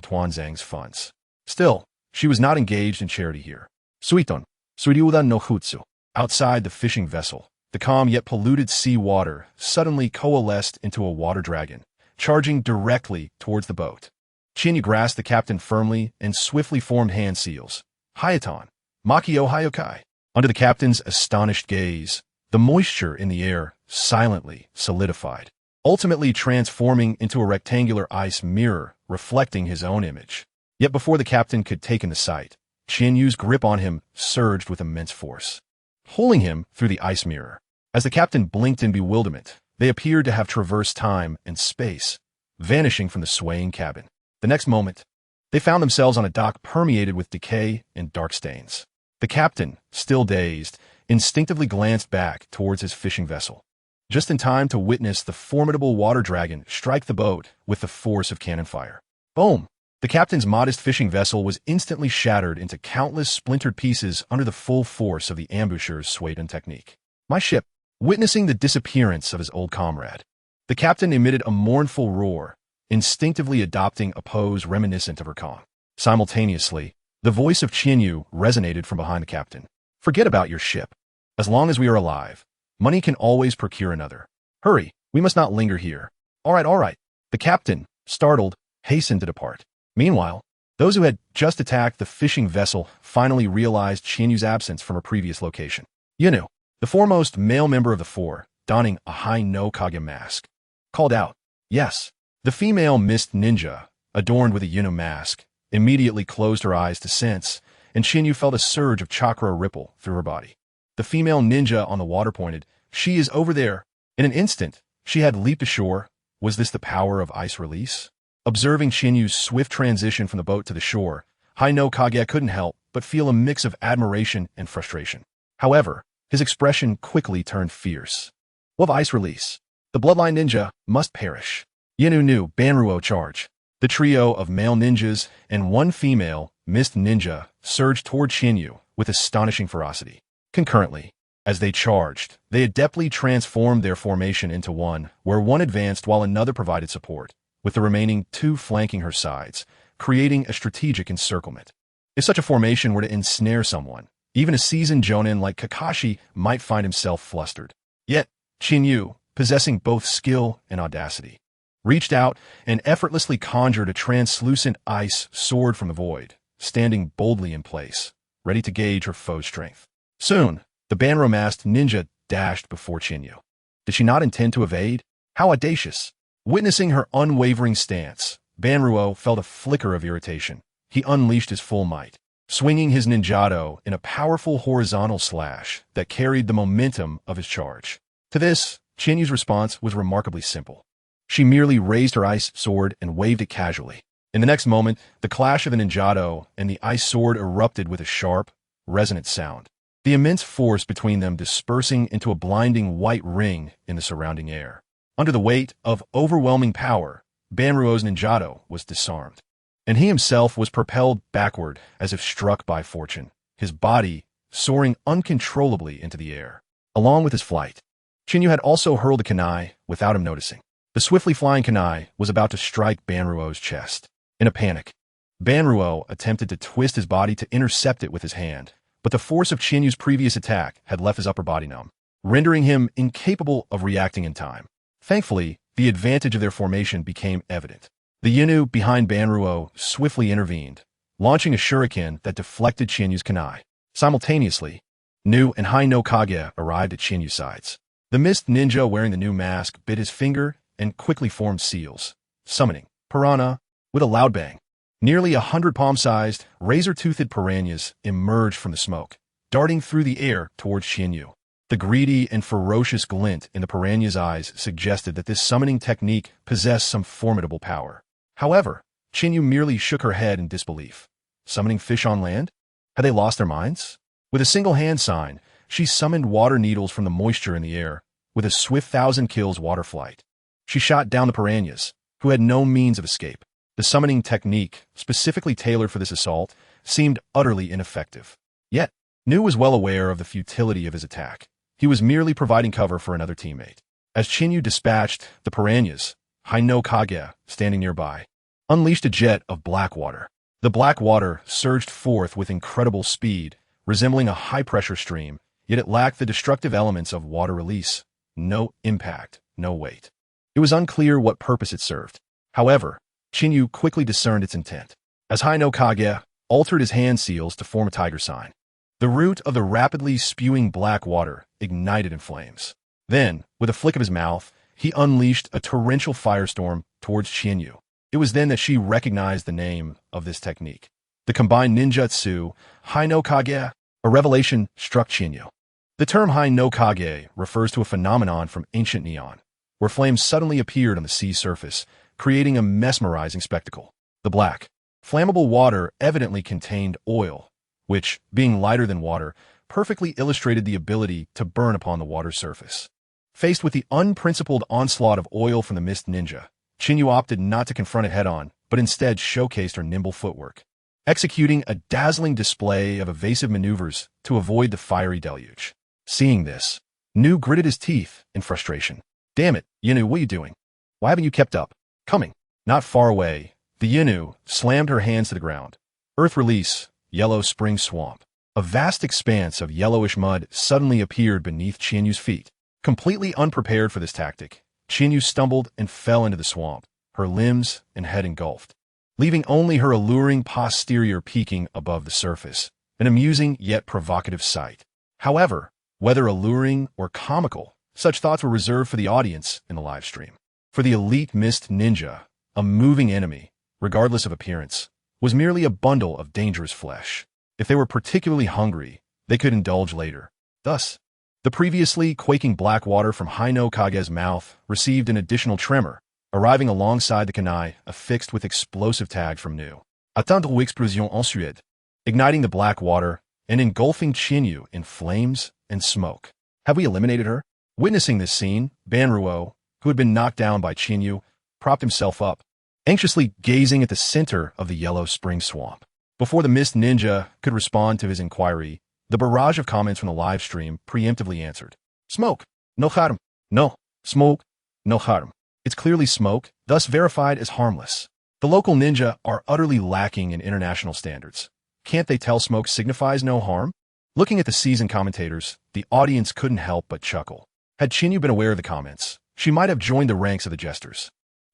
Tuanzang's funds. Still, she was not engaged in charity here. Suiton, Suryudan no Hutsu. Outside the fishing vessel, the calm yet polluted sea water suddenly coalesced into a water dragon, charging directly towards the boat. Qianyu grasped the captain firmly and swiftly formed hand seals. "Hayaton, Makio Hayokai." Under the captain's astonished gaze, the moisture in the air silently solidified, ultimately transforming into a rectangular ice mirror reflecting his own image. Yet before the captain could take in the sight, Qianyu's grip on him surged with immense force, pulling him through the ice mirror. As the captain blinked in bewilderment, they appeared to have traversed time and space, vanishing from the swaying cabin. The next moment, they found themselves on a dock permeated with decay and dark stains. The captain, still dazed, instinctively glanced back towards his fishing vessel, just in time to witness the formidable water dragon strike the boat with the force of cannon fire. Boom! The captain's modest fishing vessel was instantly shattered into countless splintered pieces under the full force of the ambusher's Suiton technique. My ship, witnessing the disappearance of his old comrade, the captain emitted a mournful roar, instinctively adopting a pose reminiscent of her Kong. Simultaneously, the voice of Qianyu resonated from behind the captain. "Forget about your ship. As long as we are alive, money can always procure another. Hurry, we must not linger here." All right. The captain, startled, hastened to depart. Meanwhile, those who had just attacked the fishing vessel finally realized Qianyu's absence from her previous location. Yunu, the foremost male member of the four, donning a high no-kage mask, called out. Yes. The female mist ninja, adorned with a Yunu mask, immediately closed her eyes to sense, and Qianyu felt a surge of chakra ripple through her body. The female ninja on the water pointed, "She is over there." In an instant, she had leaped ashore. Was this the power of ice release? Observing Qianyu's swift transition from the boat to the shore, Hai no Kage couldn't help but feel a mix of admiration and frustration. However, his expression quickly turned fierce. Of ice release, the bloodline ninja must perish. Yinu knew Banruo charge. The trio of male ninjas and one female mist ninja surged toward Qianyu with astonishing ferocity. Concurrently, as they charged, they adeptly transformed their formation into one, where one advanced while another provided support, with the remaining two flanking her sides, creating a strategic encirclement. If such a formation were to ensnare someone, even a seasoned jonin like Kakashi might find himself flustered. Yet, Qianyu, possessing both skill and audacity, reached out and effortlessly conjured a translucent ice sword from the void, standing boldly in place, ready to gauge her foe's strength. Soon, the Banro-masked ninja dashed before Qianyu. Did she not intend to evade? How audacious! Witnessing her unwavering stance, Banruo felt a flicker of irritation. He unleashed his full might, swinging his ninjato in a powerful horizontal slash that carried the momentum of his charge. To this, Qianyu's response was remarkably simple. She merely raised her ice sword and waved it casually. In the next moment, the clash of the ninjato and the ice sword erupted with a sharp, resonant sound, the immense force between them dispersing into a blinding white ring in the surrounding air. Under the weight of overwhelming power, Banruo's ninjato was disarmed, and he himself was propelled backward as if struck by fortune, his body soaring uncontrollably into the air. Along with his flight, Qianyu had also hurled a kunai without him noticing. The swiftly flying kunai was about to strike Banruo's chest. In a panic, Banruo attempted to twist his body to intercept it with his hand, but the force of Qianyu's previous attack had left his upper body numb, rendering him incapable of reacting in time. Thankfully, the advantage of their formation became evident. The Yinu behind Banruo swiftly intervened, launching a shuriken that deflected Qianyu's kunai. Simultaneously, Nu and Hai no Kage arrived at Qianyu's sides. The mist ninja wearing the new mask bit his finger and quickly formed seals, summoning piranha with a loud bang. Nearly 100 palm-sized, razor-toothed piranhas emerged from the smoke, darting through the air towards Qianyu. The greedy and ferocious glint in the piranha's eyes suggested that this summoning technique possessed some formidable power. However, Qianyu merely shook her head in disbelief. Summoning fish on land? Had they lost their minds? With a single hand sign, she summoned water needles from the moisture in the air, with a swift 1,000 kills water flight. She shot down the piranhas, who had no means of escape. The summoning technique, specifically tailored for this assault, seemed utterly ineffective. Yet, Nu was well aware of the futility of his attack. He was merely providing cover for another teammate. As Qianyu dispatched the piranhas, Haino Kage, standing nearby, unleashed a jet of black water. The black water surged forth with incredible speed, resembling a high-pressure stream, yet it lacked the destructive elements of water release. No impact, no weight. It was unclear what purpose it served. However, Qianyu quickly discerned its intent, as Haino Kage altered his hand seals to form a tiger sign. The root of the rapidly spewing black water ignited in flames. Then, with a flick of his mouth, he unleashed a torrential firestorm towards Qianyu. It was then that she recognized the name of this technique. The combined ninjutsu, Haino Kage. A revelation struck Qianyu. The term Haino Kage refers to a phenomenon from ancient Neon, where flames suddenly appeared on the sea surface, creating a mesmerizing spectacle. The black, flammable water evidently contained oil, which, being lighter than water, perfectly illustrated the ability to burn upon the water's surface. Faced with the unprincipled onslaught of oil from the mist ninja, Qianyu opted not to confront it head-on, but instead showcased her nimble footwork, executing a dazzling display of evasive maneuvers to avoid the fiery deluge. Seeing this, Nu gritted his teeth in frustration. Damn it, Yinu, what are you doing? Why haven't you kept up? Coming. Not far away, the Yinu slammed her hands to the ground. Earth release, yellow spring swamp. A vast expanse of yellowish mud suddenly appeared beneath Qianyu's feet. Completely unprepared for this tactic, Qianyu stumbled and fell into the swamp, her limbs and head engulfed, leaving only her alluring posterior peeking above the surface, an amusing yet provocative sight. However, whether alluring or comical, such thoughts were reserved for the audience in the live stream. For the elite mist ninja, a moving enemy, regardless of appearance, was merely a bundle of dangerous flesh. If they were particularly hungry, they could indulge later. Thus, the previously quaking black water from Haino Kage's mouth received an additional tremor, arriving alongside the kunai affixed with explosive tag from Nu. Atteindre l'explosion ensuite, igniting the black water and engulfing Qianyu in flames and smoke. Have we eliminated her? Witnessing this scene, Banruo, who had been knocked down by Qianyu, propped himself up, anxiously gazing at the center of the yellow spring swamp. Before the mist ninja could respond to his inquiry, the barrage of comments from the live stream preemptively answered. Smoke, no harm. No, smoke, no harm. It's clearly smoke, thus verified as harmless. The local ninja are utterly lacking in international standards. Can't they tell smoke signifies no harm? Looking at the seasoned commentators, the audience couldn't help but chuckle. Had Qianyu been aware of the comments, she might have joined the ranks of the jesters.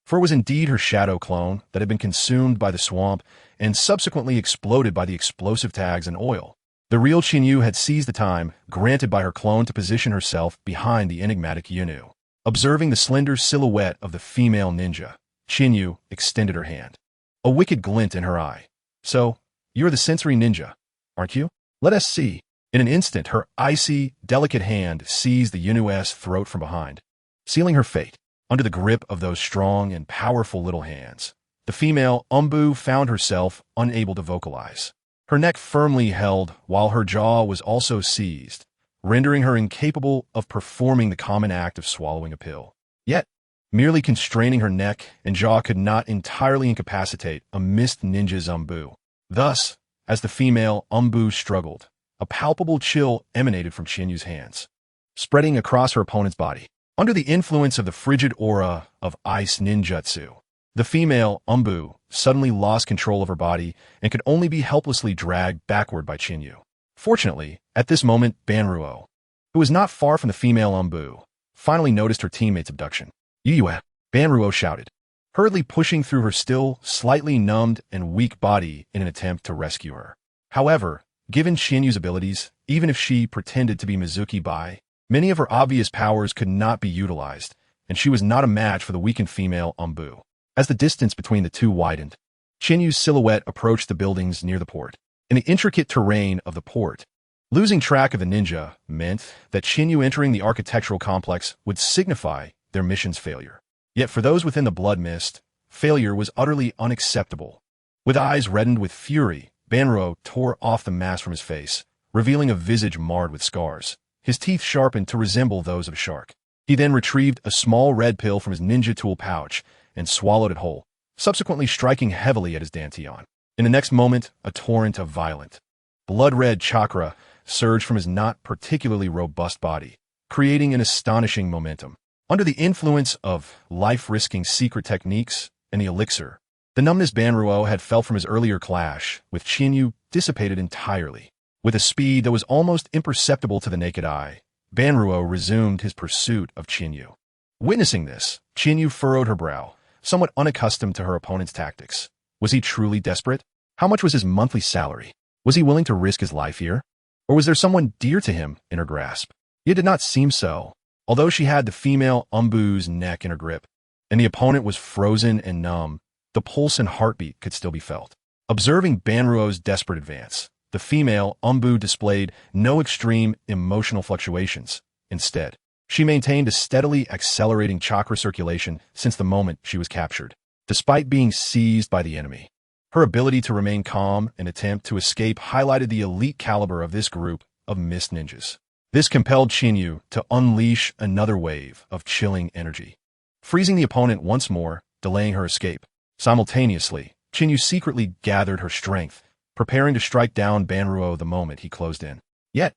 For it was indeed her shadow clone that had been consumed by the swamp and subsequently exploded by the explosive tags and oil. The real Qianyu had seized the time granted by her clone to position herself behind the enigmatic Yunu. Observing the slender silhouette of the female ninja, Qianyu extended her hand, a wicked glint in her eye. So, you're the sensory ninja, aren't you? Let us see. In an instant, her icy, delicate hand seized the Yunu's throat from behind, sealing her fate. Under the grip of those strong and powerful little hands, the female Umbu found herself unable to vocalize. Her neck firmly held while her jaw was also seized, rendering her incapable of performing the common act of swallowing a pill. Yet, merely constraining her neck and jaw could not entirely incapacitate a mist ninja's Umbu. Thus, as the female Umbu struggled, a palpable chill emanated from Qianyu's hands, spreading across her opponent's body. Under the influence of the frigid aura of ice ninjutsu, the female Umbu suddenly lost control of her body and could only be helplessly dragged backward by Qianyu. Fortunately, at this moment, Banruo, who was not far from the female Umbu, finally noticed her teammate's abduction. Yue, Banruo shouted, hurriedly pushing through her still slightly numbed and weak body in an attempt to rescue her. However, given Qianyu's abilities, even if she pretended to be Mizuki Bai, many of her obvious powers could not be utilized, and she was not a match for the weakened female Umbu. As the distance between the two widened, Chinyu's silhouette approached the buildings near the port. In the intricate terrain of the port, losing track of the ninja meant that Chinyu entering the architectural complex would signify their mission's failure. Yet for those within the blood mist, failure was utterly unacceptable. With eyes reddened with fury, Banro tore off the mask from his face, revealing a visage marred with scars, his teeth sharpened to resemble those of a shark. He then retrieved a small red pill from his ninja tool pouch and swallowed it whole, subsequently striking heavily at his dantian. In the next moment, a torrent of violent, blood-red chakra surged from his not particularly robust body, creating an astonishing momentum. Under the influence of life-risking secret techniques and the elixir, the numbness Banruo had felt from his earlier clash with Chinyu dissipated entirely. With a speed that was almost imperceptible to the naked eye, Banruo resumed his pursuit of Chinyu. Witnessing this, Chinyu furrowed her brow, somewhat unaccustomed to her opponent's tactics. Was he truly desperate? How much was his monthly salary? Was he willing to risk his life here? Or was there someone dear to him in her grasp? It did not seem so. Although she had the female Umbu's neck in her grip, and the opponent was frozen and numb, the pulse and heartbeat could still be felt. Observing Banruo's desperate advance, the female Umbu displayed no extreme emotional fluctuations. Instead, she maintained a steadily accelerating chakra circulation since the moment she was captured. Despite being seized by the enemy, her ability to remain calm and attempt to escape highlighted the elite caliber of this group of mist ninjas. This compelled Chinyu to unleash another wave of chilling energy, freezing the opponent once more, delaying her escape. Simultaneously, Chinyu secretly gathered her strength, preparing to strike down Banruo the moment he closed in. Yet,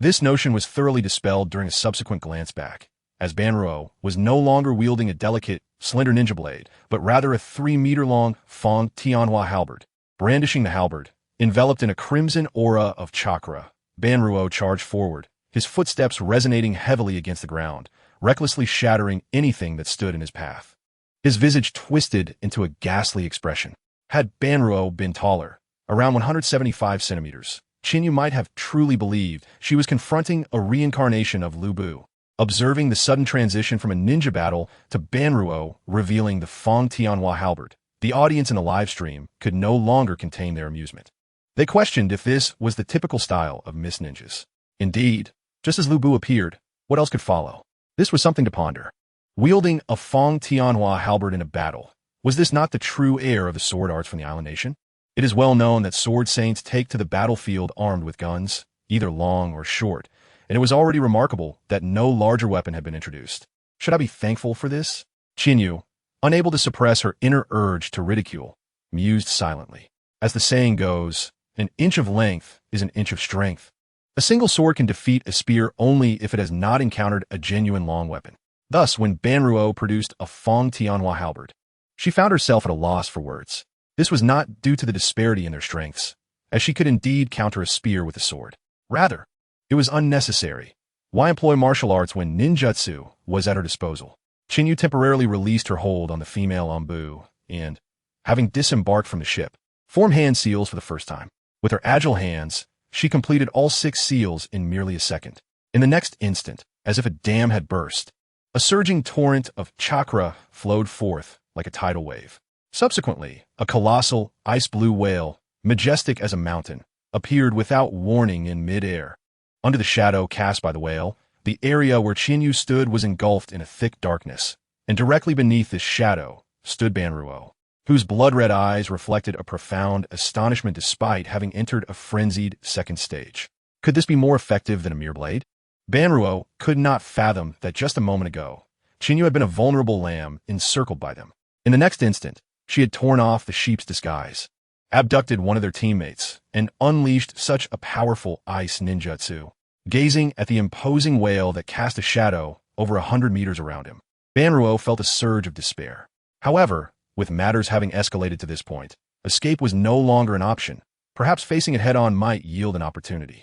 this notion was thoroughly dispelled during a subsequent glance back, as Banruo was no longer wielding a delicate, slender ninja blade, but rather a 3-meter-long Fong Tianhua halberd. Brandishing the halberd, enveloped in a crimson aura of chakra, Banruo charged forward, his footsteps resonating heavily against the ground, recklessly shattering anything that stood in his path. His visage twisted into a ghastly expression. Had Banruo been taller, around 175 centimeters, Chinyu might have truly believed she was confronting a reincarnation of Lu Bu. Observing the sudden transition from a ninja battle to Banruo revealing the Fong Tianhua halberd, the audience in the live stream could no longer contain their amusement. They questioned if this was the typical style of mist ninjas. Indeed, just as Lu Bu appeared, what else could follow? This was something to ponder. Wielding a Fong Tianhua halberd in a battle, was this not the true heir of the sword arts from the island nation? It is well known that sword saints take to the battlefield armed with guns, either long or short, and it was already remarkable that no larger weapon had been introduced. Should I be thankful for this? Chinyu, unable to suppress her inner urge to ridicule, mused silently. As the saying goes, an inch of length is an inch of strength. A single sword can defeat a spear only if it has not encountered a genuine long weapon. Thus, when Banruo produced a Fong Tianhua halberd, she found herself at a loss for words. This was not due to the disparity in their strengths, as she could indeed counter a spear with a sword. Rather, it was unnecessary. Why employ martial arts when ninjutsu was at her disposal? Chinyu temporarily released her hold on the female Umbu and, having disembarked from the ship, formed hand seals for the first time. With her agile hands, she completed all 6 seals in merely a second. In the next instant, as if a dam had burst, a surging torrent of chakra flowed forth like a tidal wave. Subsequently, a colossal, ice-blue whale, majestic as a mountain, appeared without warning in mid-air. Under the shadow cast by the whale, the area where Chinyu stood was engulfed in a thick darkness, and directly beneath this shadow stood Banruo, whose blood-red eyes reflected a profound astonishment despite having entered a frenzied second stage. Could this be more effective than a mere blade? Banruo could not fathom that just a moment ago, Chinyu had been a vulnerable lamb encircled by them. In the next instant, she had torn off the sheep's disguise, abducted one of their teammates, and unleashed such a powerful ice ninjutsu. Gazing at the imposing whale that cast a shadow over 100 meters around him, Banruo felt a surge of despair. However, with matters having escalated to this point, escape was no longer an option. Perhaps facing it head-on might yield an opportunity.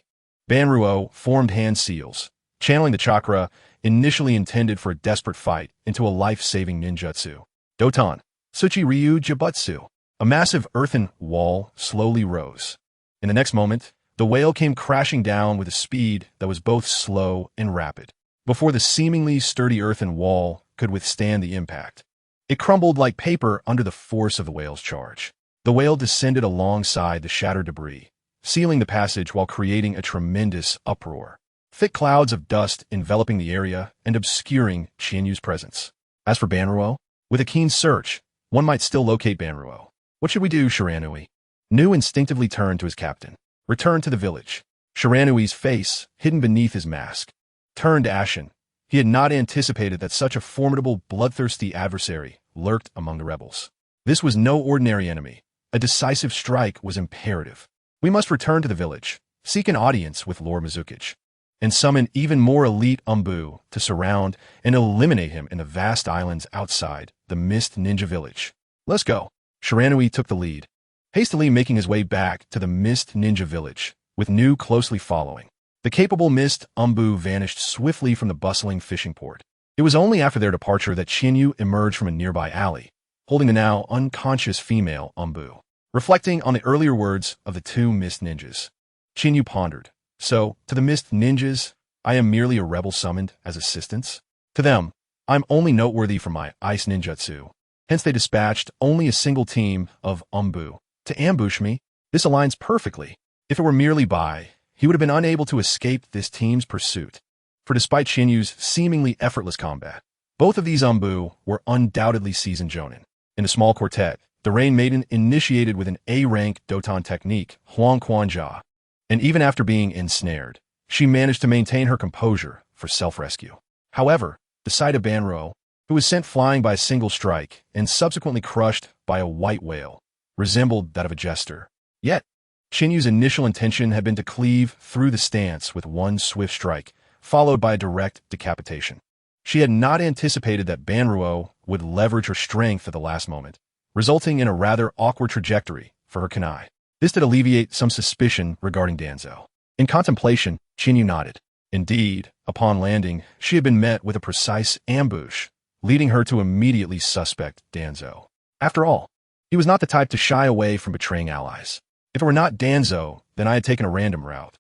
Banruo formed hand seals, channeling the chakra initially intended for a desperate fight into a life-saving ninjutsu. Doton, Suchi Ryu Jibutsu. A massive earthen wall slowly rose. In the next moment, the whale came crashing down with a speed that was both slow and rapid. Before the seemingly sturdy earthen wall could withstand the impact, It crumbled like paper under the force of the whale's charge. The whale descended alongside the shattered debris, sealing the passage while creating a tremendous uproar. Thick clouds of dust enveloping the area and obscuring Qianyu's presence. As for Banruo, with a keen search, one might still locate Banruo. What should we do, Shiranui? Nu instinctively turned to his captain. Return to the village. Shiranui's face, hidden beneath his mask, turned ashen. He had not anticipated that such a formidable, bloodthirsty adversary lurked among the rebels. This was no ordinary enemy. A decisive strike was imperative. We must return to the village, seek an audience with Lord Mizukic, and summon even more elite Umbu to surround and eliminate him in the vast islands outside the Mist Ninja Village. Let's go. Shiranui took the lead, hastily making his way back to the Mist Ninja Village, with Nu closely following. The capable Mist Umbu vanished swiftly from the bustling fishing port. It was only after their departure that Qianyu emerged from a nearby alley, holding the now unconscious female Umbu. Reflecting on the earlier words of the two Mist Ninjas, Qianyu pondered. So, to the Mist Ninjas, I am merely a rebel summoned as assistants? To them, I'm only noteworthy for my ice ninjutsu. Hence they dispatched only a single team of Umbu to ambush me. This aligns perfectly. If it were merely Bai, he would have been unable to escape this team's pursuit. For despite Qianyu's seemingly effortless combat, both of these Umbu were undoubtedly seasoned jonin. In a small quartet, the Rain Maiden initiated with an A-rank Doton technique, Huang Quanjia, and even after being ensnared, she managed to maintain her composure for self-rescue. However, the sight of Banruo, who was sent flying by a single strike and subsequently crushed by a white whale, resembled that of a jester. Yet, Qianyu's initial intention had been to cleave through the stance with one swift strike, followed by a direct decapitation. She had not anticipated that Banruo would leverage her strength at the last moment, resulting in a rather awkward trajectory for her kunai. This did alleviate some suspicion regarding Danzo. In contemplation, Qianyu nodded. Indeed, upon landing, she had been met with a precise ambush, leading her to immediately suspect Danzo. After all, he was not the type to shy away from betraying allies. If it were not Danzo, then I had taken a random route,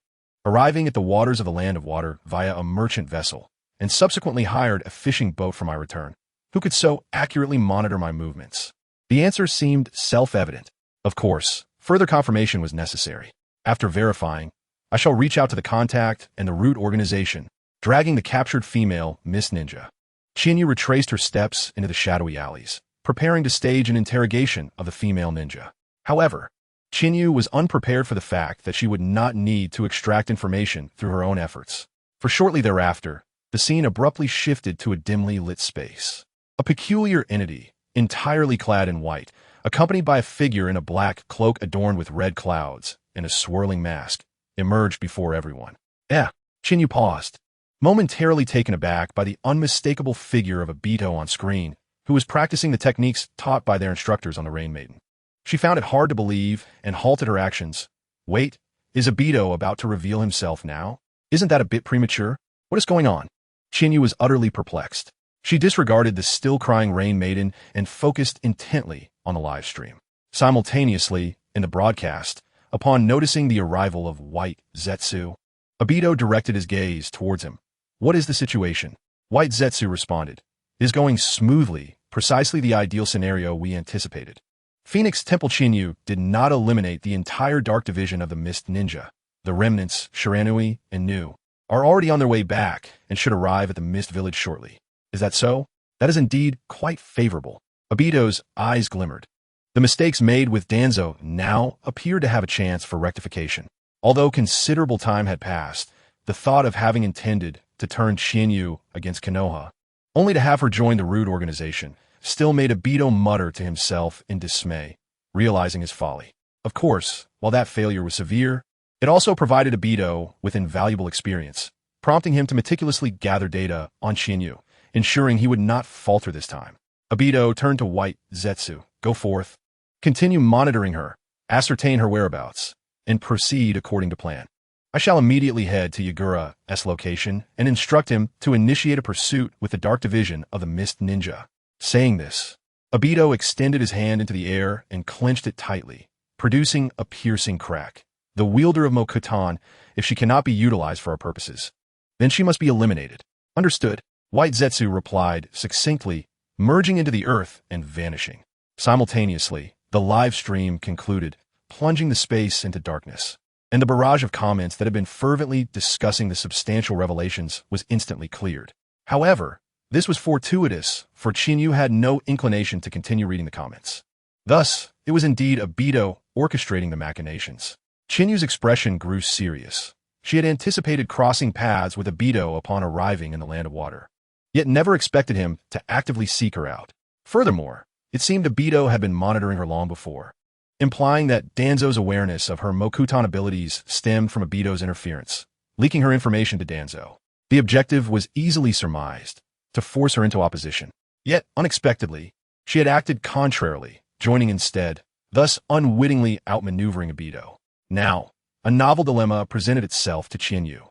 arriving at the waters of the Land of Water via a merchant vessel, and subsequently hired a fishing boat for my return. Who could so accurately monitor my movements? The answer seemed self-evident. Of course, further confirmation was necessary. After verifying, I shall reach out to the contact and the root organization, dragging the captured female Miss Ninja. Qianyu retraced her steps into the shadowy alleys, preparing to stage an interrogation of the female ninja. However, Qianyu was unprepared for the fact that she would not need to extract information through her own efforts. For shortly thereafter, the scene abruptly shifted to a dimly lit space. A peculiar entity, entirely clad in white, accompanied by a figure in a black cloak adorned with red clouds and a swirling mask, emerged before everyone. Qianyu paused, momentarily taken aback by the unmistakable figure of a Beto on screen, who was practicing the techniques taught by their instructors on the Rain Maiden. She found it hard to believe and halted her actions. Wait, is Abito about to reveal himself now? Isn't that a bit premature? What is going on? Qianyu was utterly perplexed. She disregarded the still-crying Rain Maiden and focused intently on the live stream. Simultaneously, in the broadcast, upon noticing the arrival of White Zetsu, Abito directed his gaze towards him. What is the situation? White Zetsu responded. It is going smoothly, precisely the ideal scenario we anticipated. Phoenix TempleChiu did not eliminate the entire Dark Division of the Mist Ninja. The remnants, Shiranui and Nu, are already on their way back and should arrive at the Mist Village shortly. Is that so? That is indeed quite favorable. Abito's eyes glimmered. The mistakes made with Danzo now appeared to have a chance for rectification. Although considerable time had passed, the thought of having intended to turn Qianyu against Konoha, only to have her join the Rude organization, still made Abito mutter to himself in dismay, realizing his folly. Of course, while that failure was severe, it also provided Abito with invaluable experience, prompting him to meticulously gather data on Qianyu, ensuring he would not falter this time. Abito turned to White Zetsu. Go forth. Continue monitoring her, ascertain her whereabouts, and proceed according to plan. I shall immediately head to Yagura's location and instruct him to initiate a pursuit with the Dark Division of the Mist Ninja. Saying this, Abito extended his hand into the air and clenched it tightly, producing a piercing crack. The wielder of Mokutan, if she cannot be utilized for our purposes, then she must be eliminated. Understood. White Zetsu replied succinctly, merging into the earth and vanishing. Simultaneously, the live stream concluded, plunging the space into darkness. And the barrage of comments that had been fervently discussing the substantial revelations was instantly cleared. However, this was fortuitous, for Chinyu had no inclination to continue reading the comments. Thus, it was indeed Obito orchestrating the machinations. Chinyu's expression grew serious. She had anticipated crossing paths with Obito upon arriving in the Land of Water, yet never expected him to actively seek her out. Furthermore, it seemed Obito had been monitoring her long before, implying that Danzo's awareness of her Mokuton abilities stemmed from Obito's interference, leaking her information to Danzo. The objective was easily surmised, to force her into opposition. Yet, unexpectedly, she had acted contrarily, joining instead, thus unwittingly outmaneuvering Obito. Now, a novel dilemma presented itself to Chinyu.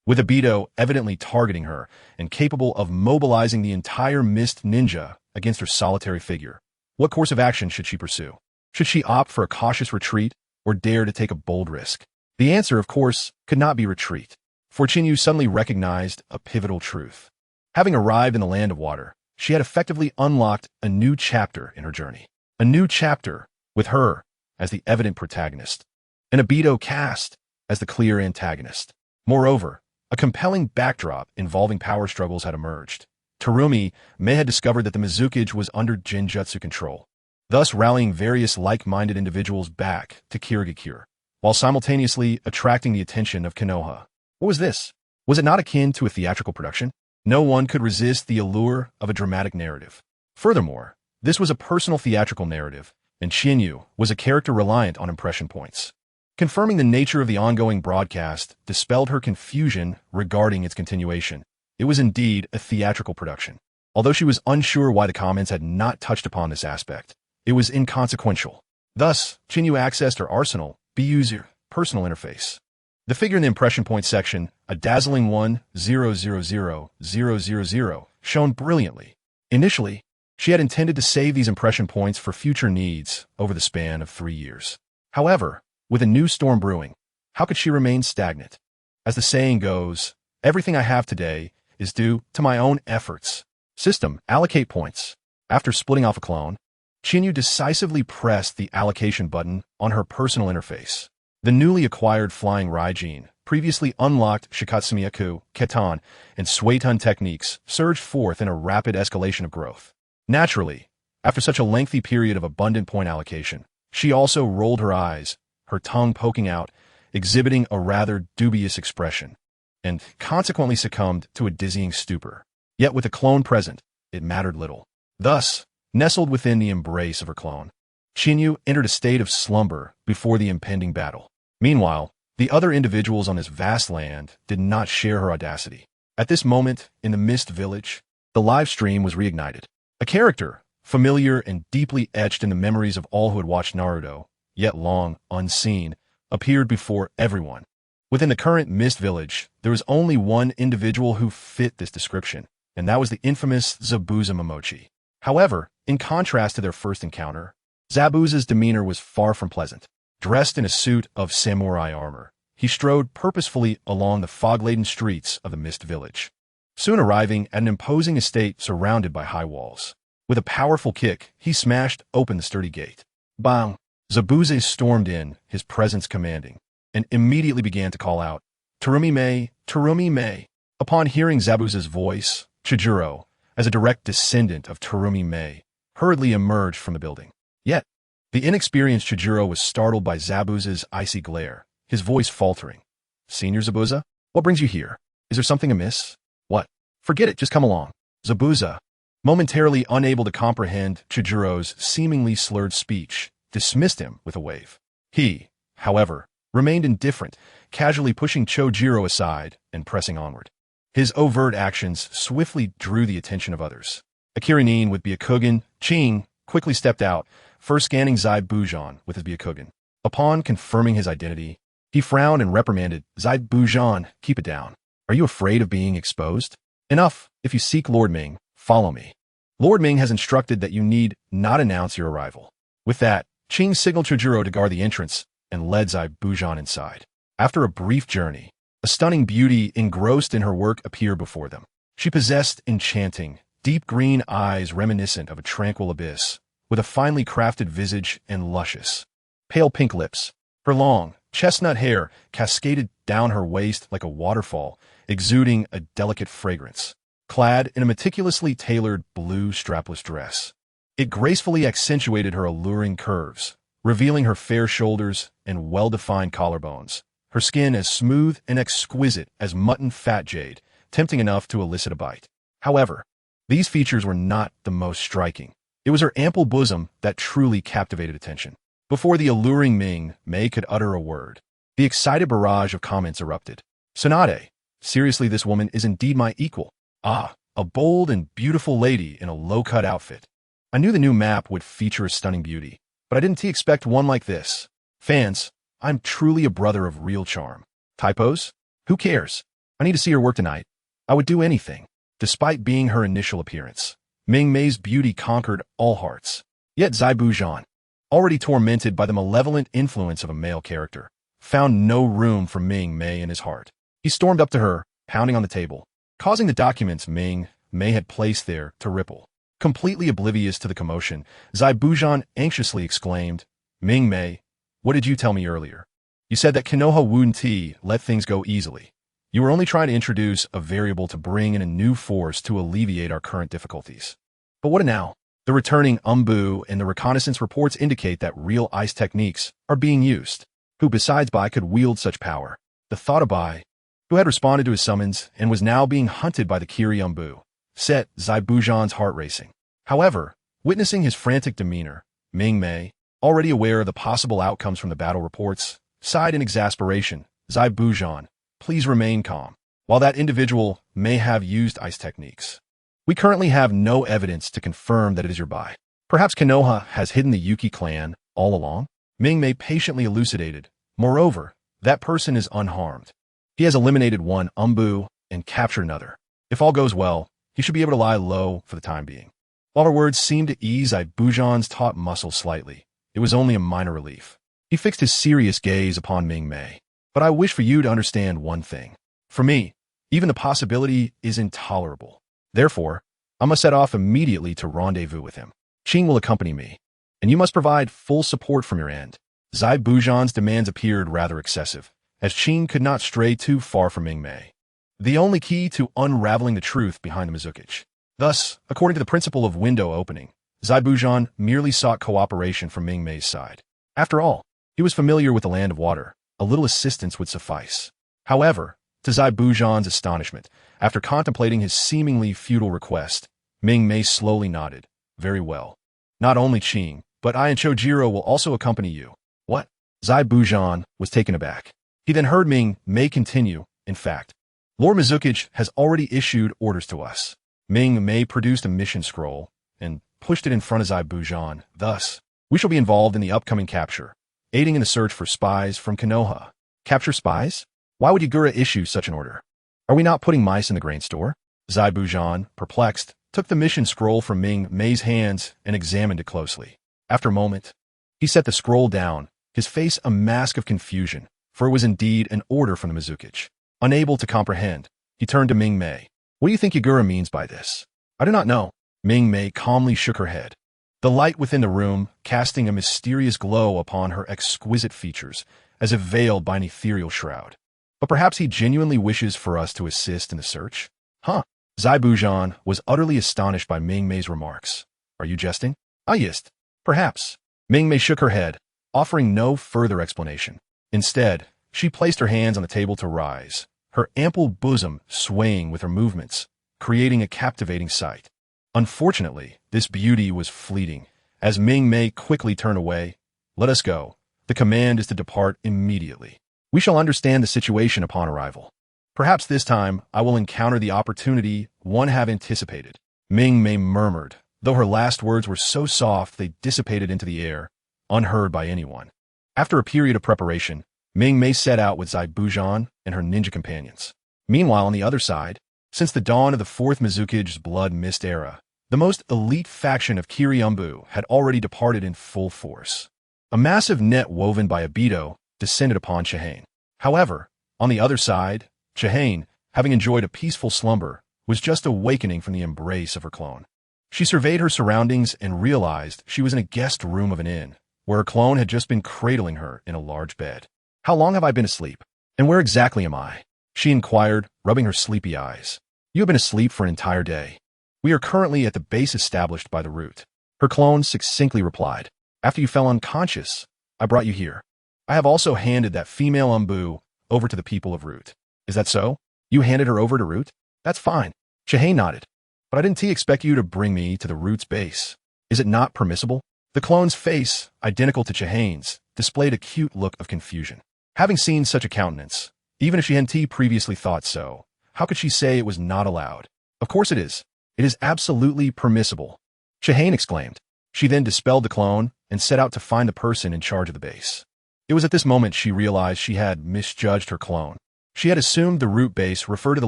With Obito evidently targeting her and capable of mobilizing the entire Mist Ninja against her solitary figure, what course of action should she pursue? Should she opt for a cautious retreat or dare to take a bold risk? The answer, of course, could not be retreat, for Chinyu suddenly recognized a pivotal truth. Having arrived in the Land of Water, she had effectively unlocked a new chapter in her journey. A new chapter, with her as the evident protagonist, and Obito cast as the clear antagonist. Moreover, a compelling backdrop involving power struggles had emerged. Terumi may had discovered that the Mizukage was under Jinjutsu control, thus rallying various like-minded individuals back to Kirigakure, while simultaneously attracting the attention of Konoha. What was this? Was it not akin to a theatrical production? No one could resist the allure of a dramatic narrative. Furthermore, this was a personal theatrical narrative, and Chinyu was a character reliant on impression points. Confirming the nature of the ongoing broadcast dispelled her confusion regarding its continuation. It was indeed a theatrical production. Although she was unsure why the comments had not touched upon this aspect, it was inconsequential. Thus, Chinyu accessed her arsenal, user personal interface. The figure in the impression point section, a dazzling 1,000,000, shone brilliantly. Initially, she had intended to save these impression points for future needs over the span of 3 years. However, with a new storm brewing, how could she remain stagnant? As the saying goes, everything I have today is due to my own efforts. System, allocate points. After splitting off a clone, Chinyu decisively pressed the allocation button on her personal interface. The newly acquired Flying Raijin, previously unlocked Shikatsumiyaku, Keton, and Suiton techniques surged forth in a rapid escalation of growth. Naturally, after such a lengthy period of abundant point allocation, she also rolled her eyes, her tongue poking out, exhibiting a rather dubious expression, and consequently succumbed to a dizzying stupor. Yet with a clone present, it mattered little. Thus, nestled within the embrace of her clone, Chinyu entered a state of slumber before the impending battle. Meanwhile, the other individuals on this vast land did not share her audacity. At this moment, in the Mist Village, the live stream was reignited. A character, familiar and deeply etched in the memories of all who had watched Naruto, yet long unseen, appeared before everyone. Within the current Mist Village, there was only one individual who fit this description, and that was the infamous Zabuza Momochi. However, in contrast to their first encounter, Zabuza's demeanor was far from pleasant. Dressed in a suit of samurai armor, he strode purposefully along the fog-laden streets of the Mist Village, soon arriving at an imposing estate surrounded by high walls. With a powerful kick, he smashed open the sturdy gate. Bang! Zabuza stormed in, his presence commanding, and immediately began to call out, "Terumi Mei, Terumi Mei." Upon hearing Zabuza's voice, Chijuro, as a direct descendant of Terumi Mei, hurriedly emerged from the building. Yet, the inexperienced Chijuro was startled by Zabuza's icy glare, his voice faltering. "Senior Zabuza, what brings you here? Is there something amiss?" "What? Forget it, just come along." Zabuza, momentarily unable to comprehend Chijuro's seemingly slurred speech, dismissed him with a wave. He, however, remained indifferent, casually pushing Chojiro aside and pressing onward. His overt actions swiftly drew the attention of others. A Kirinin with Byakugan, Ching, quickly stepped out, first scanning Zai Bujan with his Byakugan. Upon confirming his identity, he frowned and reprimanded, "Zai Bujan, keep it down. Are you afraid of being exposed? Enough. If you seek Lord Ming, follow me. Lord Ming has instructed that you need not announce your arrival." With that, Ching signaled Chojuro to guard the entrance and led Zai Bujan inside. After a brief journey, a stunning beauty engrossed in her work appeared before them. She possessed enchanting, deep green eyes reminiscent of a tranquil abyss, with a finely crafted visage and luscious, pale pink lips. Her long, chestnut hair cascaded down her waist like a waterfall, exuding a delicate fragrance. Clad in a meticulously tailored blue strapless dress, it gracefully accentuated her alluring curves, revealing her fair shoulders and well-defined collarbones. Her skin as smooth and exquisite as mutton fat jade, tempting enough to elicit a bite. However, these features were not the most striking. It was her ample bosom that truly captivated attention. Before the alluring Ming Mei could utter a word, the excited barrage of comments erupted. Tsunade, seriously, this woman is indeed my equal. Ah, a bold and beautiful lady in a low-cut outfit. I knew the new map would feature a stunning beauty, but I didn't expect one like this. Fans, I'm truly a brother of real charm. Typos? Who cares? I need to see her work tonight. I would do anything. Despite being her initial appearance, Ming Mei's beauty conquered all hearts. Yet Zai Bujan, already tormented by the malevolent influence of a male character, found no room for Ming Mei in his heart. He stormed up to her, pounding on the table, causing the documents Ming Mei had placed there to ripple. Completely oblivious to the commotion, Zai Bujan anxiously exclaimed, Ming Mei, what did you tell me earlier? You said that Konoha Wu Ti let things go easily. You were only trying to introduce a variable to bring in a new force to alleviate our current difficulties. But what now? The returning Umbu and the reconnaissance reports indicate that real ice techniques are being used. Who besides Bai could wield such power? The thought of Bai, who had responded to his summons and was now being hunted by the Kiri Umbu, set Zai Bujan's heart racing. However, witnessing his frantic demeanor, Ming Mei, already aware of the possible outcomes from the battle reports, sighed in exasperation. Zai Bujan, please remain calm. While that individual may have used ice techniques, we currently have no evidence to confirm that it is your Bai. Perhaps Konoha has hidden the Yuki clan all along? Ming Mei patiently elucidated. Moreover, that person is unharmed. He has eliminated one Umbu and captured another. If all goes well, he should be able to lie low for the time being. While her words seemed to ease Zai Bujan's taut muscles slightly, it was only a minor relief. He fixed his serious gaze upon Ming Mei. But I wish for you to understand one thing. For me, even the possibility is intolerable. Therefore, I must set off immediately to rendezvous with him. Qing will accompany me, and you must provide full support from your end. Zai Bujan's demands appeared rather excessive, as Qing could not stray too far from Ming Mei, the only key to unraveling the truth behind the Mizukichi. Thus, according to the principle of window opening, Zai Bujan merely sought cooperation from Ming Mei's side. After all, he was familiar with the land of water. A little assistance would suffice. However, to Zai Bujan's astonishment, after contemplating his seemingly futile request, Ming Mei slowly nodded. Very well. Not only Qing, but I and Chojiro will also accompany you. What? Zai Bujan was taken aback. He then heard Ming Mei continue, in fact, Lord Mizukichi has already issued orders to us. Ming Mei produced a mission scroll and pushed it in front of Zai Bujan. Thus, we shall be involved in the upcoming capture, aiding in the search for spies from Konoha. Capture spies? Why would Yagura issue such an order? Are we not putting mice in the grain store? Zai Bujan, perplexed, took the mission scroll from Ming Mei's hands and examined it closely. After a moment, he set the scroll down, his face a mask of confusion, for it was indeed an order from the Mizukichi. Unable to comprehend, he turned to Ming Mei. What do you think Yagura means by this? I do not know. Ming Mei calmly shook her head. The light within the room casting a mysterious glow upon her exquisite features, as if veiled by an ethereal shroud. But perhaps he genuinely wishes for us to assist in the search? Huh? Zai Bujan was utterly astonished by Ming Mei's remarks. Are you jesting? Ah, yes. Perhaps. Ming Mei shook her head, offering no further explanation. Instead, she placed her hands on the table to rise, her ample bosom swaying with her movements, creating a captivating sight. Unfortunately, this beauty was fleeting. As Ming Mei quickly turned away, let us go. The command is to depart immediately. We shall understand the situation upon arrival. Perhaps this time I will encounter the opportunity one have anticipated. Ming Mei murmured, though her last words were so soft they dissipated into the air, unheard by anyone. After a period of preparation, Ming Mei set out with Zai Bujan and her ninja companions. Meanwhile, on the other side, since the dawn of the fourth Mizukichi's blood mist era, the most elite faction of Kiryumbu had already departed in full force. A massive net woven by Obito descended upon Chihane. However, on the other side, Chihane, having enjoyed a peaceful slumber, was just awakening from the embrace of her clone. She surveyed her surroundings and realized she was in a guest room of an inn, where her clone had just been cradling her in a large bed. "How long have I been asleep? And where exactly am I?" she inquired, rubbing her sleepy eyes. "You have been asleep for an entire day. We are currently at the base established by the route." Her clone succinctly replied, "After you fell unconscious, I brought you here. I have also handed that female Umbu over to the people of Root." "Is that so? You handed her over to Root? That's fine." Chihane nodded. "But I didn't expect you to bring me to the Root's base. Is it not permissible?" The clone's face, identical to Chihane's, displayed a cute look of confusion. Having seen such a countenance, even if she hadn't previously thought so, how could she say it was not allowed? "Of course it is. It is absolutely permissible," Chihane exclaimed. She then dispelled the clone and set out to find the person in charge of the base. It was at this moment she realized she had misjudged her clone. She had assumed the root base referred to the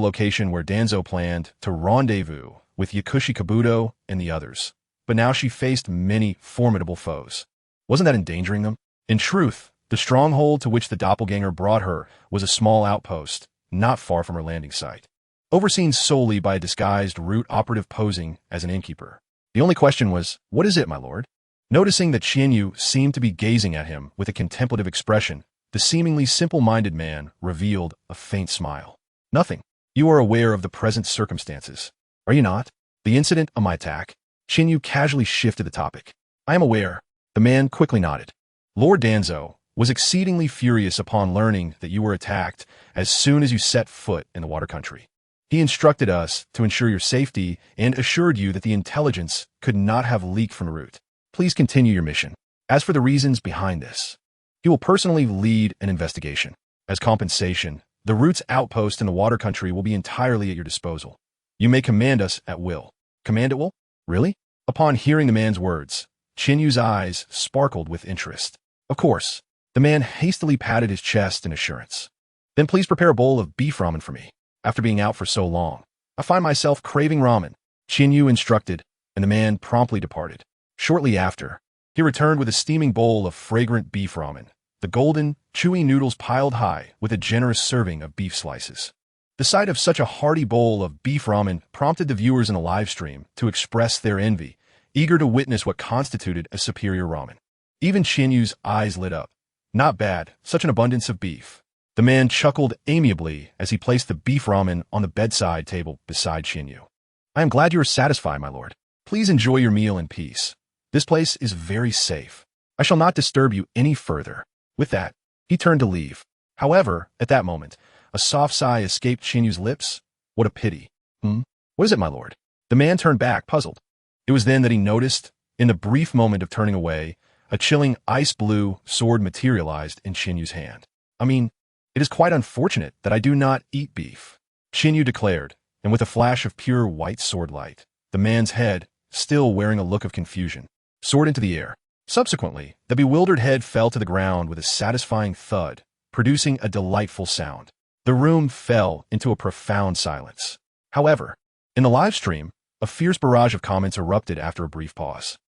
location where Danzo planned to rendezvous with Yakushi Kabuto and the others. But now she faced many formidable foes. Wasn't that endangering them? In truth, the stronghold to which the doppelganger brought her was a small outpost, not far from her landing site, overseen solely by a disguised root operative posing as an innkeeper. The only question was, "What is it, my lord?" Noticing that Qianyu seemed to be gazing at him with a contemplative expression, the seemingly simple-minded man revealed a faint smile. "Nothing. You are aware of the present circumstances, are you not? The incident of my attack?" Qianyu casually shifted the topic. "I am aware." The man quickly nodded. "Lord Danzo was exceedingly furious upon learning that you were attacked as soon as you set foot in the water country. He instructed us to ensure your safety and assured you that the intelligence could not have leaked from Root. Please continue your mission. As for the reasons behind this, he will personally lead an investigation. As compensation, the Root's outpost in the water country will be entirely at your disposal. You may command us at will." "Command at will? Really?" Upon hearing the man's words, Qianyu's eyes sparkled with interest. "Of course." The man hastily patted his chest in assurance. "Then please prepare a bowl of beef ramen for me. After being out for so long, I find myself craving ramen," Qianyu instructed, and the man promptly departed. Shortly after, he returned with a steaming bowl of fragrant beef ramen, the golden, chewy noodles piled high with a generous serving of beef slices. The sight of such a hearty bowl of beef ramen prompted the viewers in the live stream to express their envy, eager to witness what constituted a superior ramen. Even Qianyu's eyes lit up. "Not bad, such an abundance of beef." The man chuckled amiably as he placed the beef ramen on the bedside table beside Qianyu. "I am glad you are satisfied, my lord. Please enjoy your meal in peace. This place is very safe. I shall not disturb you any further." With that, he turned to leave. However, at that moment, a soft sigh escaped Qianyu's lips. What a pity. What is it, my lord?" The man turned back, puzzled. It was then that he noticed, in the brief moment of turning away, a chilling ice-blue sword materialized in Qianyu's hand. "I mean, it is quite unfortunate that I do not eat beef," Qianyu declared, and with a flash of pure white sword light, the man's head, still wearing a look of confusion, soared into the air. Subsequently, the bewildered head fell to the ground with a satisfying thud, producing a delightful sound. The room fell into a profound silence. However, in the live stream, a fierce barrage of comments erupted after a brief pause.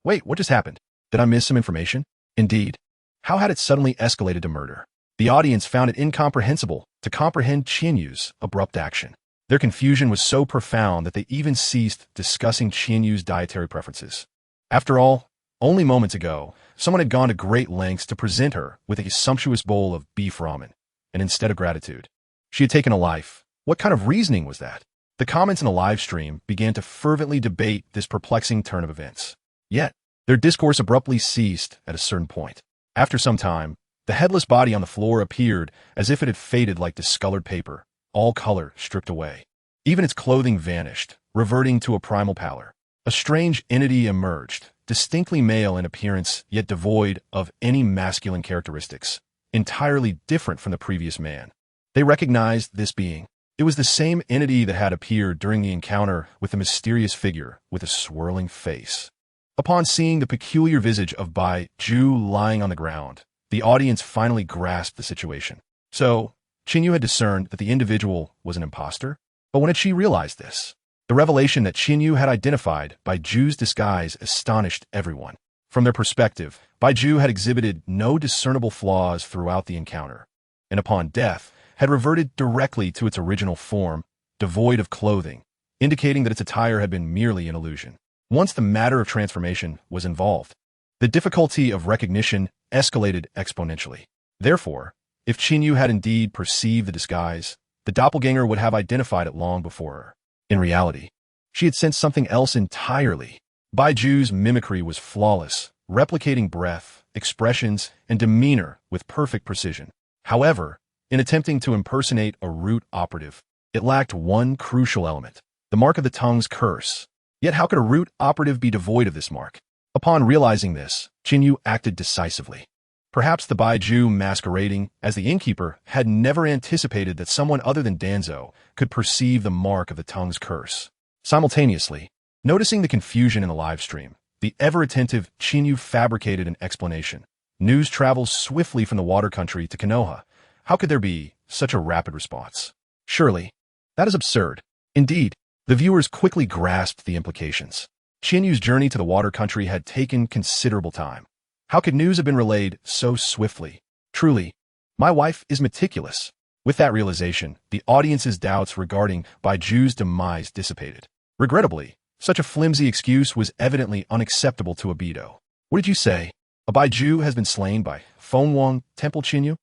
"Wait, what just happened? Did I miss some information?" Indeed. How had it suddenly escalated to murder? The audience found it incomprehensible to comprehend Qianyu's abrupt action. Their confusion was so profound that they even ceased discussing Qianyu's dietary preferences. After all, only moments ago, someone had gone to great lengths to present her with a sumptuous bowl of beef ramen, and instead of gratitude, she had taken a life. What kind of reasoning was that? The comments in the live stream began to fervently debate this perplexing turn of events. Yet, their discourse abruptly ceased at a certain point. After some time, the headless body on the floor appeared as if it had faded like discolored paper, all color stripped away. Even its clothing vanished, reverting to a primal pallor. A strange entity emerged, distinctly male in appearance yet devoid of any masculine characteristics, entirely different from the previous man. They recognized this being. It was the same entity that had appeared during the encounter with the mysterious figure with a swirling face. Upon seeing the peculiar visage of Bai Ju lying on the ground, the audience finally grasped the situation. So, Qianyu had discerned that the individual was an imposter? But when had she realized this? The revelation that Qianyu had identified Bai Ju's disguise astonished everyone. From their perspective, Bai Ju had exhibited no discernible flaws throughout the encounter, and upon death, had reverted directly to its original form, devoid of clothing, indicating that its attire had been merely an illusion. Once the matter of transformation was involved, the difficulty of recognition escalated exponentially. Therefore, if Qinyu had indeed perceived the disguise, the doppelganger would have identified it long before her. In reality, she had sensed something else entirely. Baiju's mimicry was flawless, replicating breath, expressions, and demeanor with perfect precision. However, in attempting to impersonate a root operative, it lacked one crucial element, the mark of the tongue's curse. Yet how could a root operative be devoid of this mark? Upon realizing this, Qinyu acted decisively. Perhaps the Baiju masquerading as the innkeeper had never anticipated that someone other than Danzo could perceive the mark of the tongue's curse. Simultaneously, noticing the confusion in the live stream, the ever-attentive Qinyu fabricated an explanation. News travels swiftly from the water country to Konoha. How could there be such a rapid response? Surely, that is absurd. Indeed, the viewers quickly grasped the implications. Qinyu's journey to the water country had taken considerable time. How could news have been relayed so swiftly? Truly, my wife is meticulous. With that realization, the audience's doubts regarding Baiju's demise dissipated. Regrettably, such a flimsy excuse was evidently unacceptable to Obito. What did you say? A Baiju has been slain by Fengwang TempleChiu?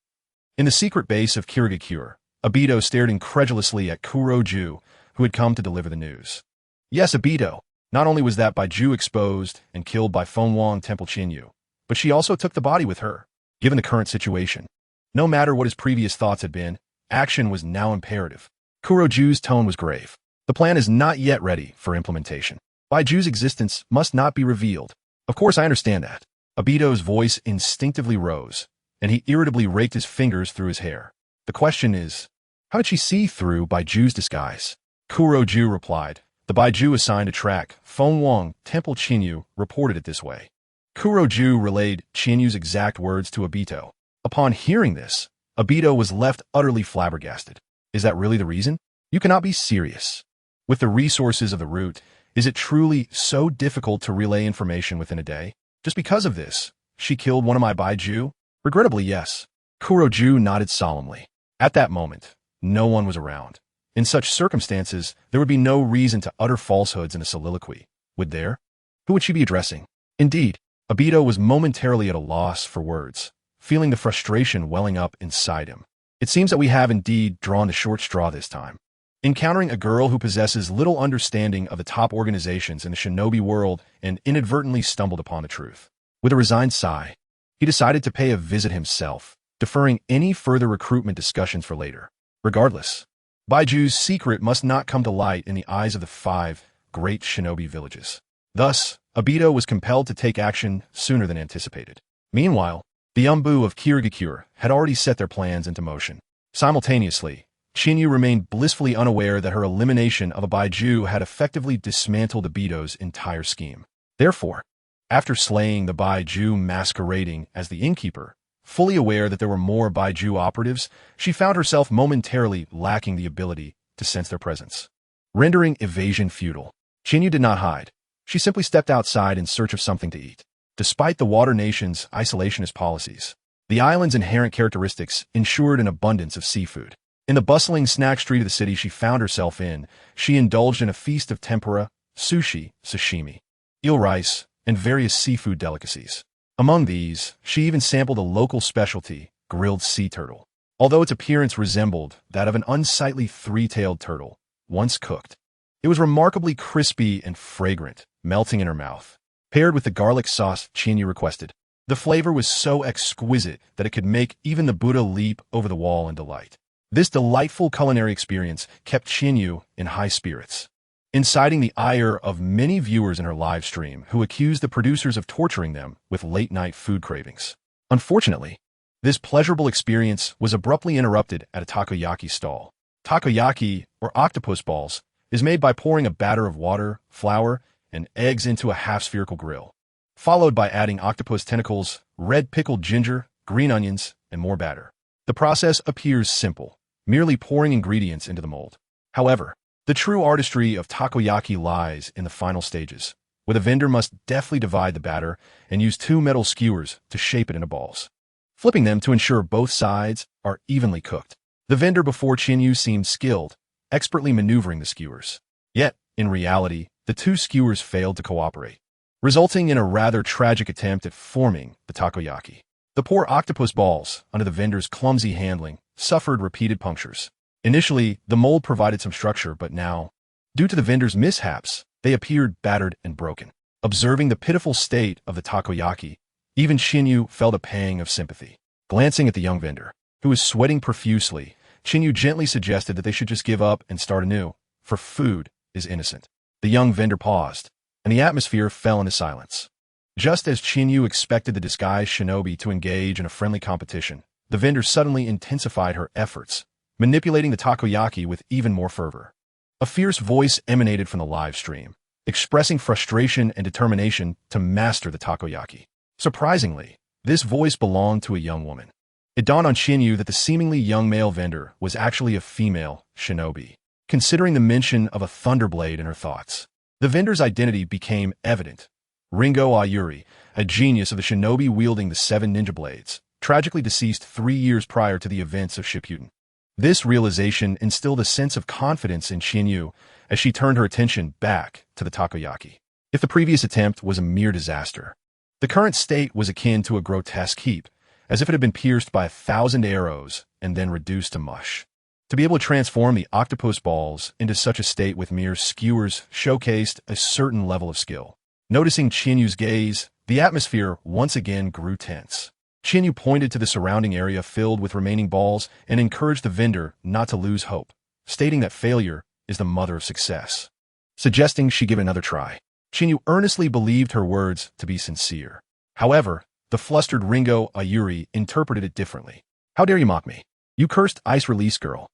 In the secret base of Kirigakure, Obito stared incredulously at Kuroju, who had come to deliver the news. Yes, Obito. Not only was that Baiju exposed and killed by Fengwang TempleChiu, but she also took the body with her. Given the current situation, no matter what his previous thoughts had been, action was now imperative. Kuroju's tone was grave. The plan is not yet ready for implementation. Baiju's existence must not be revealed. Of course, I understand that. Obito's voice instinctively rose, and he irritably raked his fingers through his hair. The question is, how did she see through Baiju's disguise? Kuroju replied. The Baiju assigned to track Fengwang TempleChiu reported it this way. Kuroju relayed Qinyu's exact words to Obito. Upon hearing this, Obito was left utterly flabbergasted. Is that really the reason? You cannot be serious. With the resources of the root, is it truly so difficult to relay information within a day? Just because of this, she killed one of my Baiju? Regrettably, yes. Kuroju nodded solemnly. At that moment, no one was around. In such circumstances, there would be no reason to utter falsehoods in a soliloquy, would there? Who would she be addressing? Indeed, Obito was momentarily at a loss for words, feeling the frustration welling up inside him. It seems that we have indeed drawn the short straw this time. Encountering a girl who possesses little understanding of the top organizations in the shinobi world and inadvertently stumbled upon the truth. With a resigned sigh, he decided to pay a visit himself, deferring any further recruitment discussions for later. Regardless, Baiju's secret must not come to light in the eyes of the 5 great shinobi villages. Thus, Obito was compelled to take action sooner than anticipated. Meanwhile, the Umbu of Kirigakure had already set their plans into motion. Simultaneously, Qinyu remained blissfully unaware that her elimination of a Baiju had effectively dismantled Obito's entire scheme. Therefore, after slaying the Baiju masquerading as the innkeeper, fully aware that there were more Baiju operatives, she found herself momentarily lacking the ability to sense their presence. Rendering evasion futile, Qinyu did not hide. She simply stepped outside in search of something to eat. Despite the Water Nation's isolationist policies, the island's inherent characteristics ensured an abundance of seafood. In the bustling snack street of the city she found herself in, she indulged in a feast of tempura, sushi, sashimi, eel rice, and various seafood delicacies. Among these, she even sampled a local specialty, grilled sea turtle. Although its appearance resembled that of an unsightly 3-tailed turtle, once cooked, it was remarkably crispy and fragrant, melting in her mouth. Paired with the garlic sauce Qinyu requested, the flavor was so exquisite that it could make even the Buddha leap over the wall in delight. This delightful culinary experience kept Qinyu in high spirits, inciting the ire of many viewers in her live stream who accused the producers of torturing them with late-night food cravings. Unfortunately, this pleasurable experience was abruptly interrupted at a takoyaki stall. Takoyaki, or octopus balls, is made by pouring a batter of water, flour, and eggs into a half-spherical grill, followed by adding octopus tentacles, red pickled ginger, green onions, and more batter. The process appears simple, merely pouring ingredients into the mold. However, the true artistry of takoyaki lies in the final stages, where the vendor must deftly divide the batter and use 2 metal skewers to shape it into balls, flipping them to ensure both sides are evenly cooked. The vendor before Qinyu seemed skilled, expertly maneuvering the skewers. Yet, in reality, the two skewers failed to cooperate, resulting in a rather tragic attempt at forming the takoyaki. The poor octopus balls, under the vendor's clumsy handling, suffered repeated punctures. Initially, the mold provided some structure, but now, due to the vendor's mishaps, they appeared battered and broken. Observing the pitiful state of the takoyaki, even Chinyu felt a pang of sympathy. Glancing at the young vendor, who was sweating profusely, Chinyu gently suggested that they should just give up and start anew, for food is innocent. The young vendor paused, and the atmosphere fell into silence. Just as Chinyu expected the disguised shinobi to engage in a friendly competition, the vendor suddenly intensified her efforts, manipulating the takoyaki with even more fervor. A fierce voice emanated from the live stream, expressing frustration and determination to master the takoyaki. Surprisingly, this voice belonged to a young woman. It dawned on Chinyu that the seemingly young male vendor was actually a female shinobi. Considering the mention of a thunderblade in her thoughts, the vendor's identity became evident. Ringo Ayuri, a genius of the shinobi wielding the 7 ninja blades, tragically deceased 3 years prior to the events of Shippuden. This realization instilled a sense of confidence in Chinyu as she turned her attention back to the takoyaki. If the previous attempt was a mere disaster, the current state was akin to a grotesque heap, as if it had been pierced by 1,000 arrows and then reduced to mush. To be able to transform the octopus balls into such a state with mere skewers showcased a certain level of skill. Noticing Chinyu's gaze, the atmosphere once again grew tense. Chinyu pointed to the surrounding area filled with remaining balls and encouraged the vendor not to lose hope, stating that failure is the mother of success. Suggesting she give it another try, Chinyu earnestly believed her words to be sincere. However, the flustered Ringo Ayuri interpreted it differently. "How dare you mock me? You cursed ice release girl."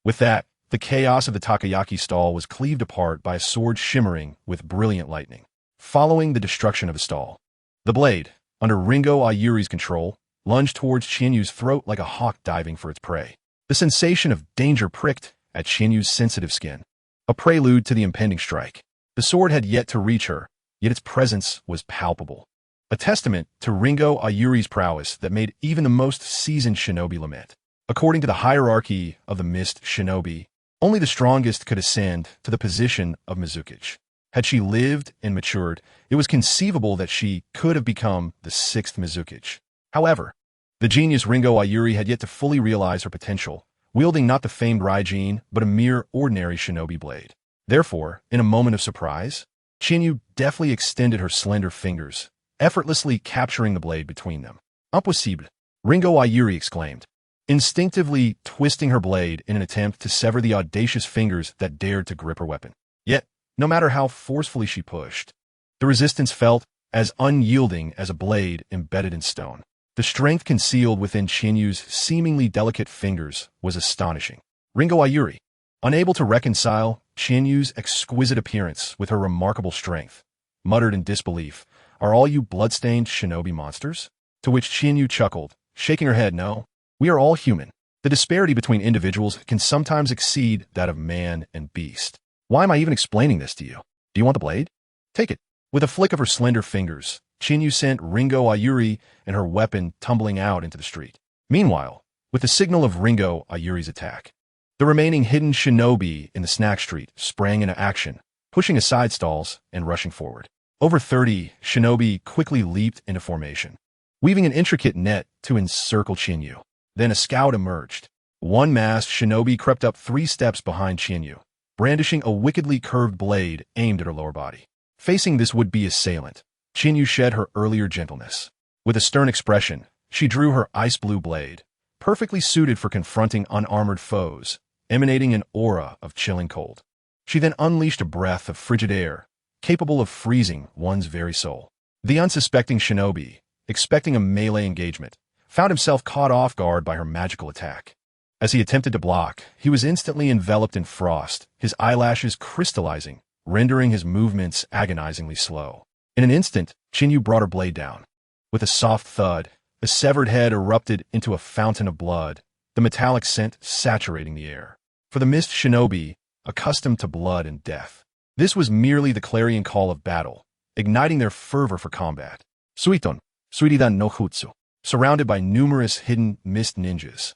With that, the chaos of the takoyaki stall was cleaved apart by a sword shimmering with brilliant lightning. Following the destruction of the stall, the blade, under Ringo Ayuri's control, lunged towards Chinyu's throat like a hawk diving for its prey. The sensation of danger pricked at Chinyu's sensitive skin, a prelude to the impending strike. The sword had yet to reach her, yet its presence was palpable. A testament to Ringo Ayuri's prowess that made even the most seasoned shinobi lament. According to the hierarchy of the mist shinobi, only the strongest could ascend to the position of Mizukage. Had she lived and matured, it was conceivable that she could have become the 6th Mizukage. However, the genius Ringo Ayuri had yet to fully realize her potential, wielding not the famed Raijin, but a mere ordinary shinobi blade. Therefore, in a moment of surprise, Chinyu deftly extended her slender fingers, effortlessly capturing the blade between them. "Impossible!" Ringo Ayuri exclaimed, instinctively twisting her blade in an attempt to sever the audacious fingers that dared to grip her weapon. Yet, no matter how forcefully she pushed, the resistance felt as unyielding as a blade embedded in stone. The strength concealed within Chinyu's seemingly delicate fingers was astonishing. Ringo Ayuri, unable to reconcile Chinyu's exquisite appearance with her remarkable strength, muttered in disbelief, "Are all you blood-stained shinobi monsters?" To which Chinyu chuckled, shaking her head, "No. We are all human. The disparity between individuals can sometimes exceed that of man and beast. Why am I even explaining this to you? Do you want the blade? Take it." With a flick of her slender fingers, Chinyu sent Ringo Ayuri and her weapon tumbling out into the street. Meanwhile, with the signal of Ringo Ayuri's attack, the remaining hidden shinobi in the snack street sprang into action, pushing aside stalls and rushing forward. Over 30 shinobi quickly leaped into formation, weaving an intricate net to encircle Chinyu. Then a scout emerged. One masked shinobi crept up 3 steps behind Chinyu, brandishing a wickedly curved blade aimed at her lower body. Facing this would-be assailant, Chinyu shed her earlier gentleness. With a stern expression, she drew her ice-blue blade, perfectly suited for confronting unarmored foes, emanating an aura of chilling cold. She then unleashed a breath of frigid air, capable of freezing one's very soul. The unsuspecting shinobi, expecting a melee engagement, found himself caught off guard by her magical attack. As he attempted to block, he was instantly enveloped in frost, his eyelashes crystallizing, rendering his movements agonizingly slow. In an instant, Chinyu brought her blade down. With a soft thud, the severed head erupted into a fountain of blood, the metallic scent saturating the air. For the mist shinobi, accustomed to blood and death, this was merely the clarion call of battle, igniting their fervor for combat. Suiton, Suiridan no Jutsu. Surrounded by numerous hidden mist ninjas,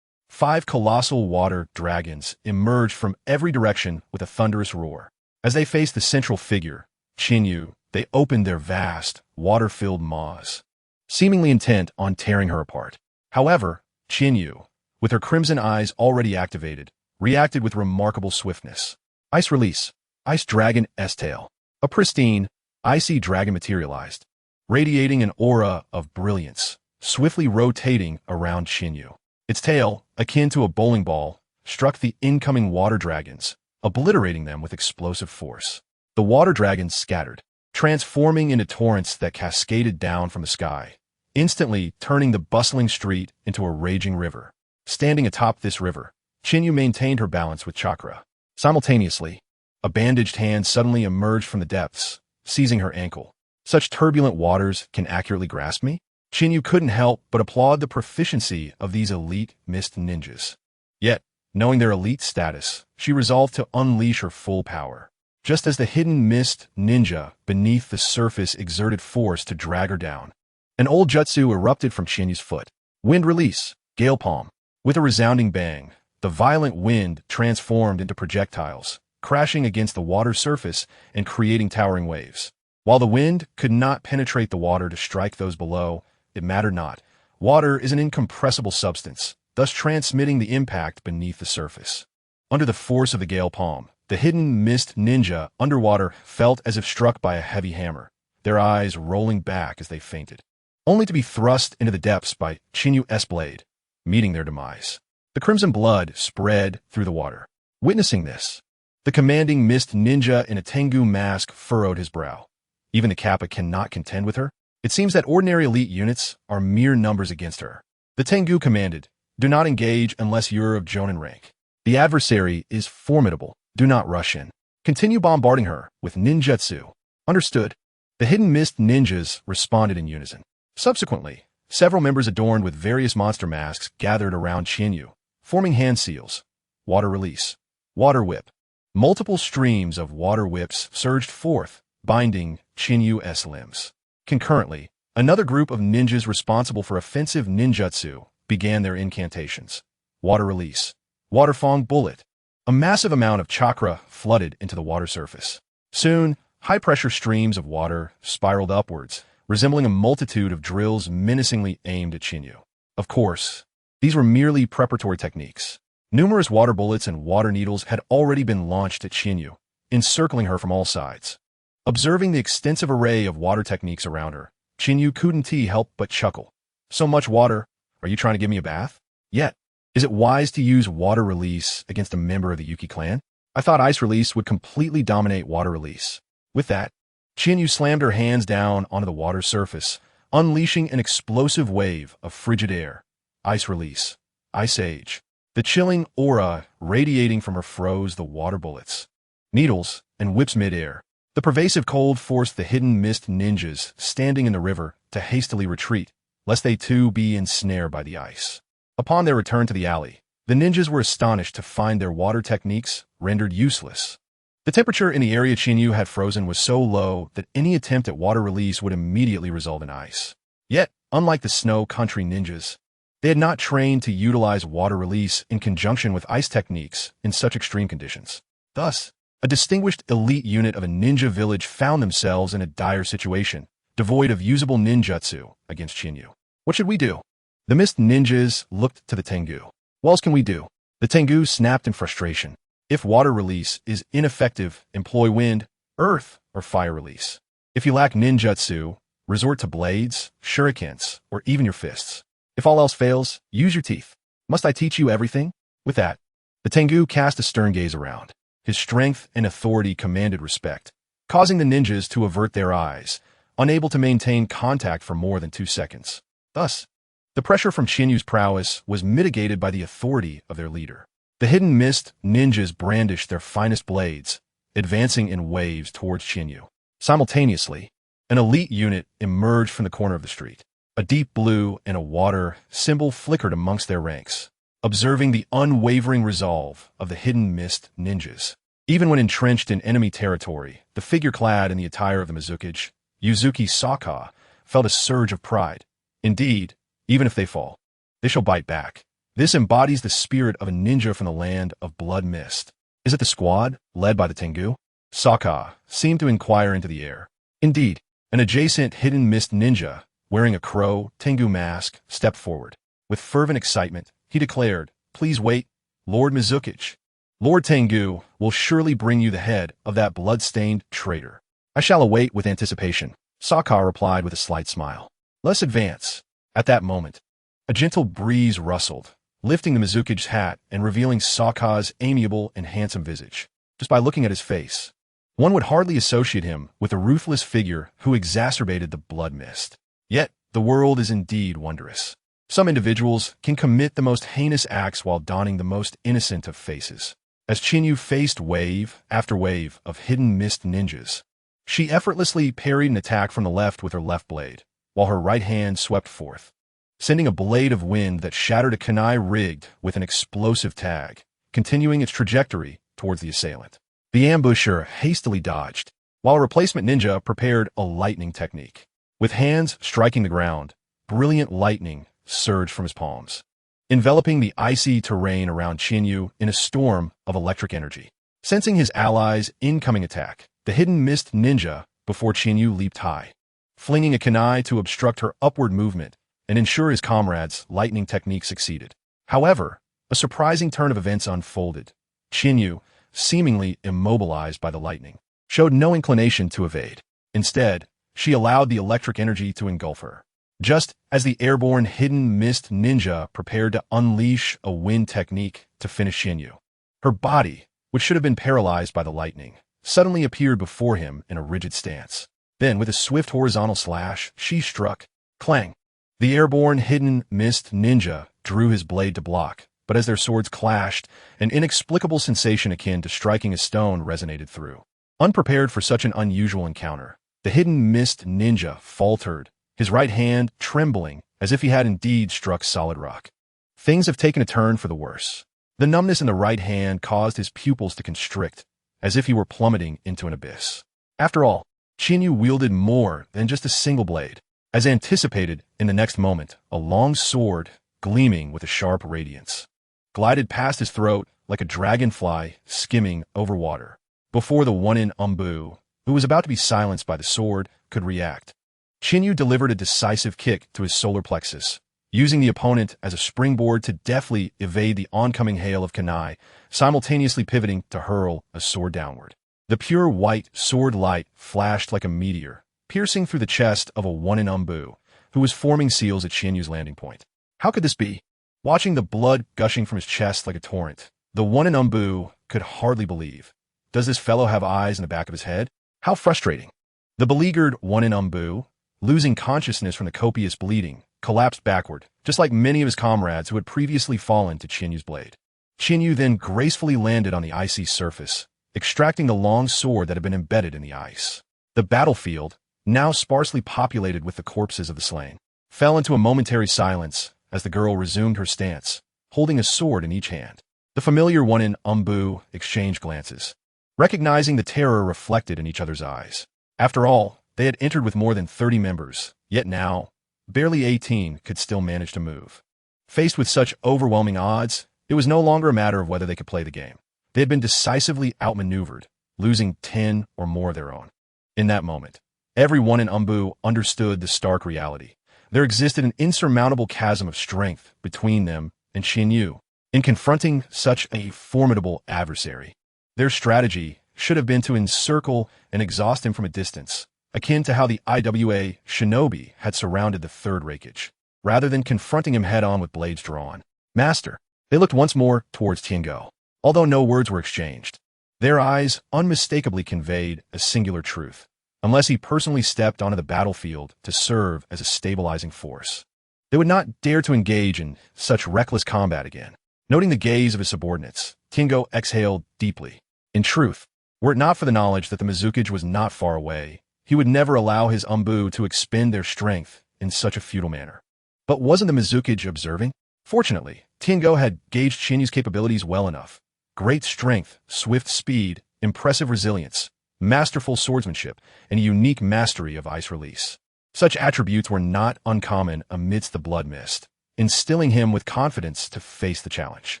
5 colossal water dragons emerged from every direction with a thunderous roar. As they faced the central figure, Chinyu, they opened their vast, water-filled maws, seemingly intent on tearing her apart. However, Chinyu, with her crimson eyes already activated, reacted with remarkable swiftness. Ice release. Ice Dragon S-Tail. A pristine, icy dragon materialized, radiating an aura of brilliance, swiftly rotating around Chinyu. Its tail, akin to a bowling ball, struck the incoming water dragons, obliterating them with explosive force. The water dragons scattered, transforming into torrents that cascaded down from the sky, instantly turning the bustling street into a raging river. Standing atop this river, Chinyu maintained her balance with chakra. Simultaneously, a bandaged hand suddenly emerged from the depths, seizing her ankle. Such turbulent waters can accurately grasp me? Chinyu couldn't help but applaud the proficiency of these elite mist ninjas. Yet, knowing their elite status, she resolved to unleash her full power. Just as the hidden mist ninja beneath the surface exerted force to drag her down, an old jutsu erupted from Chinyu's foot. Wind release, gale palm. With a resounding bang, the violent wind transformed into projectiles, crashing against the water surface and creating towering waves. While the wind could not penetrate the water to strike those below, it mattered not. Water is an incompressible substance, thus transmitting the impact beneath the surface. Under the force of the gale palm, the hidden mist ninja underwater felt as if struck by a heavy hammer, their eyes rolling back as they fainted, only to be thrust into the depths by Chinyu's blade, meeting their demise. The crimson blood spread through the water. Witnessing this, the commanding mist ninja in a Tengu mask furrowed his brow. Even the Kappa cannot contend with her? It seems that ordinary elite units are mere numbers against her. The Tengu commanded, "Do not engage unless you're of Jonin rank. The adversary is formidable. Do not rush in. Continue bombarding her with ninjutsu." Understood. The hidden mist ninjas responded in unison. Subsequently, several members adorned with various monster masks gathered around Chinyu, forming hand seals. Water release. Water whip. Multiple streams of water whips surged forth, binding Chinyu's limbs. Concurrently, another group of ninjas responsible for offensive ninjutsu began their incantations. Water release. Water fong bullet. A massive amount of chakra flooded into the water surface. Soon, high-pressure streams of water spiraled upwards, resembling a multitude of drills menacingly aimed at Chinyu. Of course, these were merely preparatory techniques. Numerous water bullets and water needles had already been launched at Chinyu, encircling her from all sides. Observing the extensive array of water techniques around her, Chinyu couldn't help but chuckle. So much water, are you trying to give me a bath? Yet, is it wise to use water release against a member of the Yuki clan? I thought ice release would completely dominate water release. With that, Chinyu slammed her hands down onto the water surface, unleashing an explosive wave of frigid air. Ice release. Ice age. The chilling aura radiating from her froze the water bullets, needles, and whips mid-air. The pervasive cold forced the hidden mist ninjas standing in the river to hastily retreat, lest they too be ensnared by the ice. Upon their return to the alley, the ninjas were astonished to find their water techniques rendered useless. The temperature in the area Chinyu had frozen was so low that any attempt at water release would immediately result in ice. Yet, unlike the snow country ninjas, they had not trained to utilize water release in conjunction with ice techniques in such extreme conditions. Thus, a distinguished elite unit of a ninja village found themselves in a dire situation, devoid of usable ninjutsu against Chinyu. What should we do? The mist ninjas looked to the Tengu. What else can we do? The Tengu snapped in frustration. If water release is ineffective, employ wind, earth, or fire release. If you lack ninjutsu, resort to blades, shurikens, or even your fists. If all else fails, use your teeth. Must I teach you everything? With that, the Tengu cast a stern gaze around. His strength and authority commanded respect, causing the ninjas to avert their eyes, unable to maintain contact for more than 2 seconds. Thus, the pressure from Chinyu's prowess was mitigated by the authority of their leader. The hidden mist ninjas brandished their finest blades, advancing in waves towards Chinyu. Simultaneously, an elite unit emerged from the corner of the street. A deep blue and a water symbol flickered amongst their ranks, observing the unwavering resolve of the hidden mist ninjas. Even when entrenched in enemy territory, the figure clad in the attire of the Mizukage, Yuzuki Saka, felt a surge of pride. Indeed, even if they fall, they shall bite back. This embodies the spirit of a ninja from the land of blood mist. Is it the squad, led by the Tengu? Sokka seemed to inquire into the air. Indeed, an adjacent hidden mist ninja, wearing a crow Tengu mask, stepped forward. With fervent excitement, he declared, "Please wait, Lord Mizuki's. Lord Tengu will surely bring you the head of that blood-stained traitor." "I shall await with anticipation," Sokka replied with a slight smile. "Let's advance." At that moment, a gentle breeze rustled, lifting the Mizuki's hat and revealing Sokka's amiable and handsome visage. Just by looking at his face, one would hardly associate him with a ruthless figure who exacerbated the blood mist. Yet, the world is indeed wondrous. Some individuals can commit the most heinous acts while donning the most innocent of faces. As Chinyu faced wave after wave of hidden mist ninjas, she effortlessly parried an attack from the left with her left blade, while her right hand swept forth, sending a blade of wind that shattered a kunai rigged with an explosive tag, continuing its trajectory towards the assailant. The ambusher hastily dodged, while a replacement ninja prepared a lightning technique. With hands striking the ground, brilliant lightning surged from his palms, enveloping the icy terrain around Chinyu in a storm of electric energy. Sensing his allies' incoming attack, the hidden mist ninja before Chinyu leaped high, flinging a kunai to obstruct her upward movement and ensure his comrades' lightning technique succeeded. However, a surprising turn of events unfolded. Chinyu, seemingly immobilized by the lightning, showed no inclination to evade. Instead, she allowed the electric energy to engulf her. Just as the airborne hidden mist ninja prepared to unleash a wind technique to finish Chinyu, her body, which should have been paralyzed by the lightning, suddenly appeared before him in a rigid stance. Then, with a swift horizontal slash, she struck. Clang! The airborne hidden mist ninja drew his blade to block, but as their swords clashed, an inexplicable sensation akin to striking a stone resonated through. Unprepared for such an unusual encounter, the hidden mist ninja faltered, his right hand trembling as if he had indeed struck solid rock. Things have taken a turn for the worse. The numbness in the right hand caused his pupils to constrict, as if he were plummeting into an abyss. After all, Chinyu wielded more than just a single blade. As anticipated, in the next moment, a long sword, gleaming with a sharp radiance, glided past his throat like a dragonfly skimming over water, before the one-in Umbu, who was about to be silenced by the sword, could react. Chinyu delivered a decisive kick to his solar plexus, using the opponent as a springboard to deftly evade the oncoming hail of kunai, simultaneously pivoting to hurl a sword downward. The pure white sword light flashed like a meteor, piercing through the chest of a one-in Umbu, who was forming seals at Chinyu's landing point. How could this be? Watching the blood gushing from his chest like a torrent, the one-in Umbu could hardly believe. Does this fellow have eyes in the back of his head? How frustrating. The beleaguered one-in Umbu, losing consciousness from the copious bleeding, collapsed backward, just like many of his comrades who had previously fallen to Chinyu's blade. Chinyu then gracefully landed on the icy surface, extracting the long sword that had been embedded in the ice. The battlefield, now sparsely populated with the corpses of the slain, fell into a momentary silence as the girl resumed her stance, holding a sword in each hand. The familiar one-in Umbu exchanged glances, recognizing the terror reflected in each other's eyes. After all, they had entered with more than 30 members, yet now, barely 18 could still manage to move. Faced with such overwhelming odds, it was no longer a matter of whether they could play the game. They had been decisively outmaneuvered, losing 10 or more of their own. In that moment, everyone in Umbu understood the stark reality. There existed an insurmountable chasm of strength between them and Chinyu in confronting such a formidable adversary. Their strategy should have been to encircle and exhaust him from a distance, akin to how the IWA shinobi had surrounded the third Reikage, rather than confronting him head-on with blades drawn. Master. They looked once more towards Tiango, although no words were exchanged. Their eyes unmistakably conveyed a singular truth. Unless he personally stepped onto the battlefield to serve as a stabilizing force, they would not dare to engage in such reckless combat again. Noting the gaze of his subordinates, Tiango exhaled deeply. In truth, were it not for the knowledge that the Mizukage was not far away, he would never allow his Umbu to expend their strength in such a futile manner. But wasn't the Mizukage observing? Fortunately, Tiango had gauged Chinyu's capabilities well enough. Great strength, swift speed, impressive resilience, masterful swordsmanship, and a unique mastery of ice release. Such attributes were not uncommon amidst the blood mist, instilling him with confidence to face the challenge.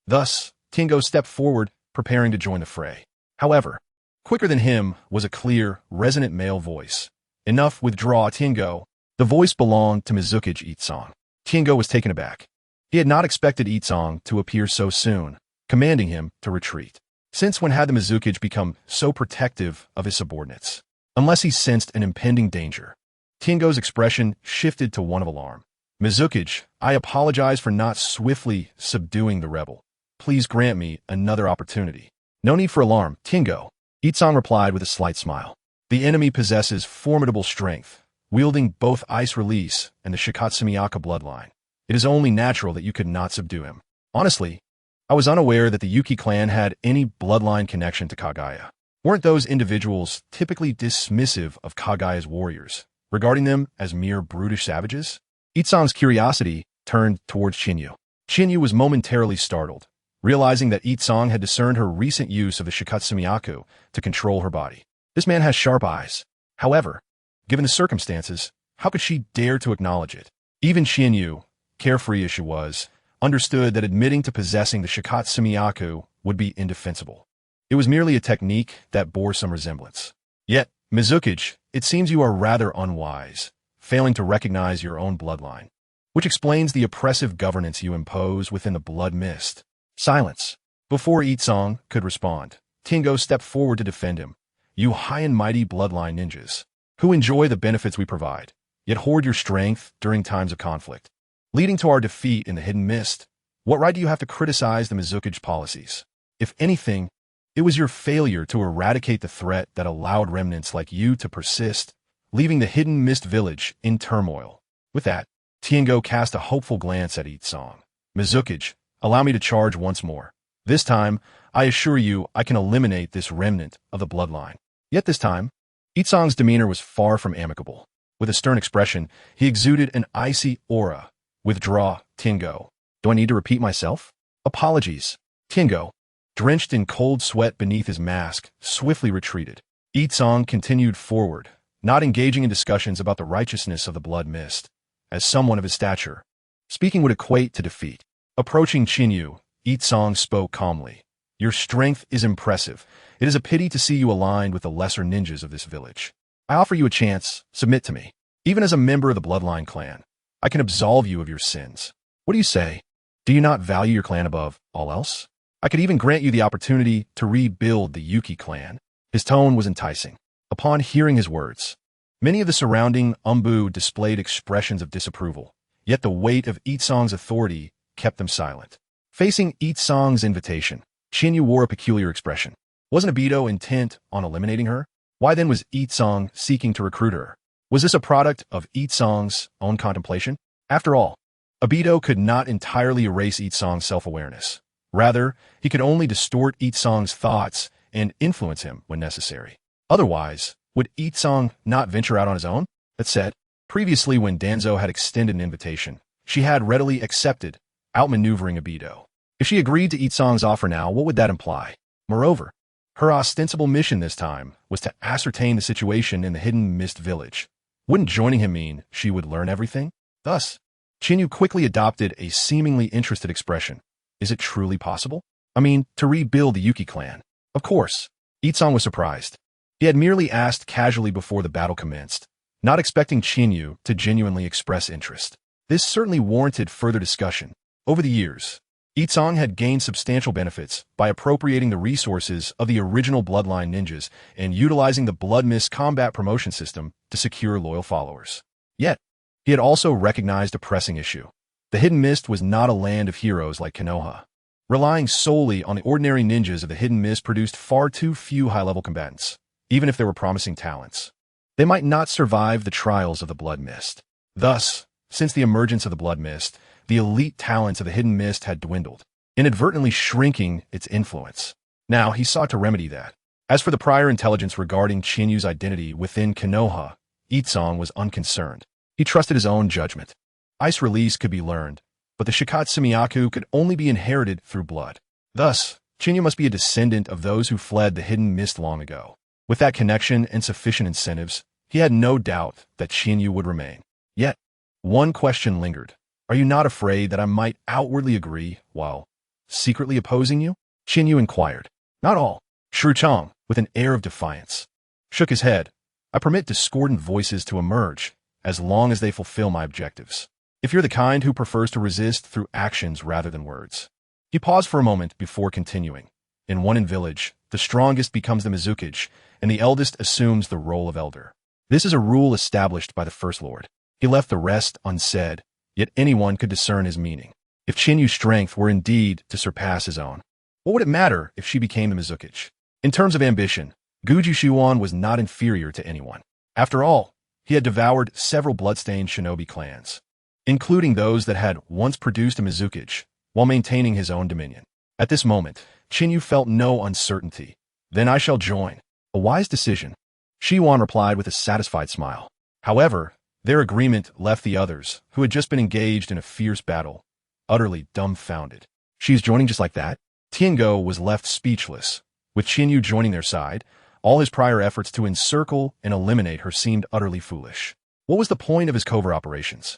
Thus, Tingo stepped forward, preparing to join the fray. However, quicker than him was a clear, resonant male voice. Enough, withdraw, Tingo. The voice belonged to Mizuki's Itsong. Tingo was taken aback. He had not expected Itsong to appear so soon, commanding him to retreat. Since when had the Mizuki become so protective of his subordinates? Unless he sensed an impending danger. Tingo's expression shifted to one of alarm. Mizuki, I apologize for not swiftly subduing the rebel. Please grant me another opportunity. No need for alarm, Tingo. Itsong replied with a slight smile. The enemy possesses formidable strength, wielding both Ice Release and the Shikatsumiaka bloodline. It is only natural that you could not subdue him. Honestly, I was unaware that the Yuki clan had any bloodline connection to Kagaya. Weren't those individuals typically dismissive of Kagaya's warriors, regarding them as mere brutish savages? Itsong's curiosity turned towards Chinyu. Chinyu was momentarily startled, realizing that Itsong had discerned her recent use of the Shikatsumiaku to control her body. This man has sharp eyes. However, given the circumstances, how could she dare to acknowledge it? Even Chinyu, carefree as she was, understood that admitting to possessing the Shikatsumiaku would be indefensible. It was merely a technique that bore some resemblance. Yet, Mizuki, it seems you are rather unwise, failing to recognize your own bloodline, which explains the oppressive governance you impose within the blood mist. Silence. Before Itsong could respond, Tingo stepped forward to defend him. You high and mighty bloodline ninjas, who enjoy the benefits we provide, yet hoard your strength during times of conflict, leading to our defeat in the hidden mist. What right do you have to criticize the Mizuki's policies? If anything, it was your failure to eradicate the threat that allowed remnants like you to persist, leaving the hidden mist village in turmoil. With that, Tingo cast a hopeful glance at Itsong. Mizuki, allow me to charge once more. This time, I assure you I can eliminate this remnant of the bloodline. Yet this time, Itsong's demeanor was far from amicable. With a stern expression, he exuded an icy aura. Withdraw, Tingo. Do I need to repeat myself? Apologies. Tingo, drenched in cold sweat beneath his mask, swiftly retreated. Itsong continued forward, not engaging in discussions about the righteousness of the blood mist. As someone of his stature, speaking would equate to defeat. Approaching Chinyu, Itsong spoke calmly. Your strength is impressive. It is a pity to see you aligned with the lesser ninjas of this village. I offer you a chance. Submit to me. Even as a member of the bloodline clan, I can absolve you of your sins. What do you say? Do you not value your clan above all else? I could even grant you the opportunity to rebuild the Yuki clan. His tone was enticing. Upon hearing his words, many of the surrounding Umbu displayed expressions of disapproval, yet the weight of Itsong's authority kept them silent. Facing Itsong's invitation, Chinyu wore a peculiar expression. Wasn't Obito intent on eliminating her? Why then was Itsong seeking to recruit her? Was this a product of Itsong's own contemplation? After all, Obito could not entirely erase Itsong's self-awareness. Rather, he could only distort Itsong's thoughts and influence him when necessary. Otherwise, would Itsong not venture out on his own? That said, previously when Danzo had extended an invitation, she had readily accepted, outmaneuvering Obito. If she agreed to Itsong's offer now, what would that imply? Moreover, her ostensible mission this time was to ascertain the situation in the hidden mist village. Wouldn't joining him mean she would learn everything? Thus, Chinyu quickly adopted a seemingly interested expression. Is it truly possible? I mean, to rebuild the Yuki clan. Of course. Itsong was surprised. He had merely asked casually before the battle commenced, not expecting Chinyu to genuinely express interest. This certainly warranted further discussion. Over the years, Itsong had gained substantial benefits by appropriating the resources of the original bloodline ninjas and utilizing the Blood Mist combat promotion system to secure loyal followers. Yet, he had also recognized a pressing issue. The Hidden Mist was not a land of heroes like Konoha. Relying solely on the ordinary ninjas of the Hidden Mist produced far too few high-level combatants, even if they were promising talents. They might not survive the trials of the Blood Mist. Thus, since the emergence of the Blood Mist, the elite talents of the Hidden Mist had dwindled, inadvertently shrinking its influence. Now, he sought to remedy that. As for the prior intelligence regarding Chinyu's identity within Konoha, Itsong was unconcerned. He trusted his own judgment. Ice Release could be learned, but the Shikatsumiaku could only be inherited through blood. Thus, Chinyu must be a descendant of those who fled the Hidden Mist long ago. With that connection and sufficient incentives, he had no doubt that Chinyu would remain. Yet, one question lingered. Are you not afraid that I might outwardly agree while secretly opposing you? Qin Yu inquired. Not all. Shu Chang, with an air of defiance, shook his head. I permit discordant voices to emerge as long as they fulfill my objectives. If you're the kind who prefers to resist through actions rather than words. He paused for a moment before continuing. In one village, the strongest becomes the Mizukage, and the eldest assumes the role of elder. This is a rule established by the First Lord. He left the rest unsaid, yet anyone could discern his meaning. If Qin Yu's strength were indeed to surpass his own, what would it matter if she became the Mizukage? In terms of ambition, Guju Shiwan was not inferior to anyone. After all, he had devoured several bloodstained shinobi clans, including those that had once produced a Mizukage, while maintaining his own dominion. At this moment, Qin Yu felt no uncertainty. Then I shall join. A wise decision. Shiwan replied with a satisfied smile. However, their agreement left the others, who had just been engaged in a fierce battle, utterly dumbfounded. She's joining just like that? Tiango was left speechless. With Qin Yu joining their side, all his prior efforts to encircle and eliminate her seemed utterly foolish. What was the point of his covert operations?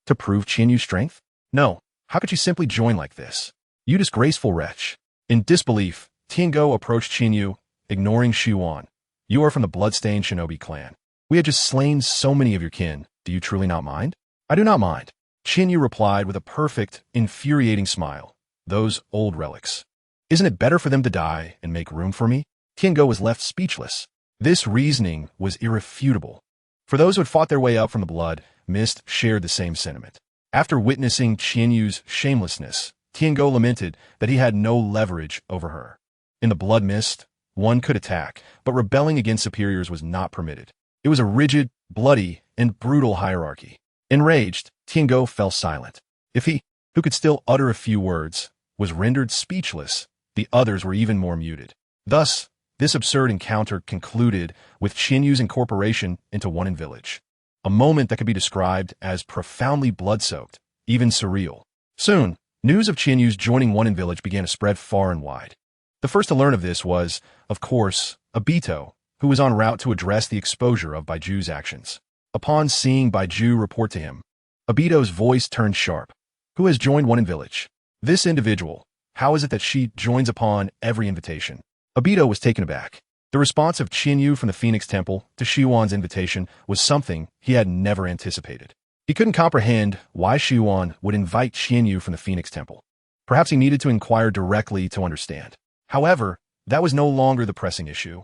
To prove Qin Yu's strength? No. How could she simply join like this? You disgraceful wretch. In disbelief, Tiango approached Qin Yu, ignoring Shiwan. You are from the bloodstained shinobi clan. We had just slain so many of your kin. Do you truly not mind? I do not mind. Qin Yu replied with a perfect, infuriating smile. Those old relics. Isn't it better for them to die and make room for me? Tiango was left speechless. This reasoning was irrefutable. For those who had fought their way up from the blood, Mist shared the same sentiment. After witnessing Qin Yu's shamelessness, Tiango lamented that he had no leverage over her. In the blood mist, one could attack, but rebelling against superiors was not permitted. It was a rigid, bloody, and brutal hierarchy. Enraged, Tiango fell silent. If he, who could still utter a few words, was rendered speechless, the others were even more muted. Thus, this absurd encounter concluded with Qin Yu's incorporation into one village. A moment that could be described as profoundly blood-soaked, even surreal. Soon, news of Qin Yu's joining one village began to spread far and wide. The first to learn of this was, of course, Obito, who was en route to address the exposure of Baiju's actions. Upon seeing Baiju report to him, Obito's voice turned sharp. Who has joined one village? This individual. How is it that she joins upon every invitation? Obito was taken aback. The response of Qin Yu from the Phoenix Temple to Shiwan's invitation was something he had never anticipated. He couldn't comprehend why Shiwan would invite Qin Yu from the Phoenix Temple. Perhaps he needed to inquire directly to understand. However, that was no longer the pressing issue.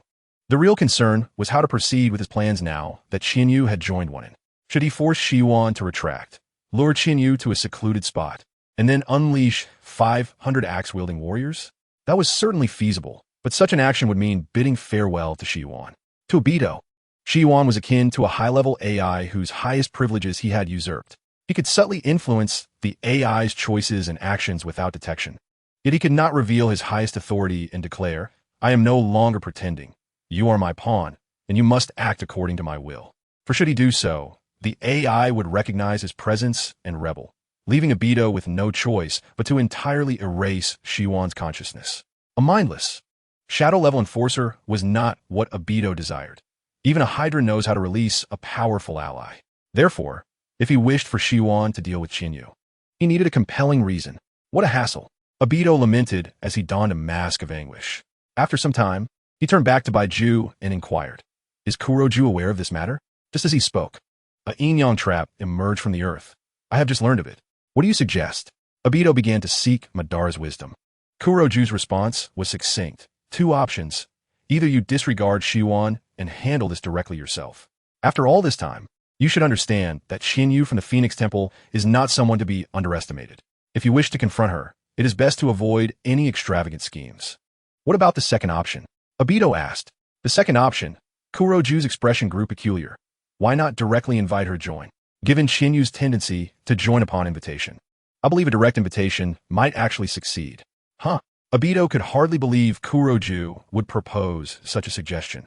The real concern was how to proceed with his plans now that Qin Yu had joined one in. Should he force Shiwan to retract, lure Qin Yu to a secluded spot, and then unleash 500 axe-wielding warriors? That was certainly feasible, but such an action would mean bidding farewell to Shiwan. To Obito, Shiwan was akin to a high-level AI whose highest privileges he had usurped. He could subtly influence the AI's choices and actions without detection. Yet he could not reveal his highest authority and declare, I am no longer pretending. You are my pawn, and you must act according to my will. For should he do so, the AI would recognize his presence and rebel, leaving Obito with no choice but to entirely erase Shiwan's consciousness. A mindless, shadow-level enforcer was not what Obito desired. Even a Hydra knows how to release a powerful ally. Therefore, if he wished for Shiwan to deal with Qin Yu, he needed a compelling reason. What a hassle. Obito lamented as he donned a mask of anguish. After some time, he turned back to Baiju and inquired, Is Kuroju aware of this matter? Just as he spoke, a yin-yang trap emerged from the earth. I have just learned of it. What do you suggest? Obito began to seek Madara's wisdom. Kuroju's response was succinct. 2 options. Either you disregard Shiwan and handle this directly yourself. After all this time, you should understand that Qin Yu from the Phoenix Temple is not someone to be underestimated. If you wish to confront her, it is best to avoid any extravagant schemes. What about the second option? Obito asked. The second option. Kuroju's expression grew peculiar. Why not directly invite her to join? Given Qin Yu's tendency to join upon invitation, I believe a direct invitation might actually succeed. Huh. Obito could hardly believe Kuroju would propose such a suggestion.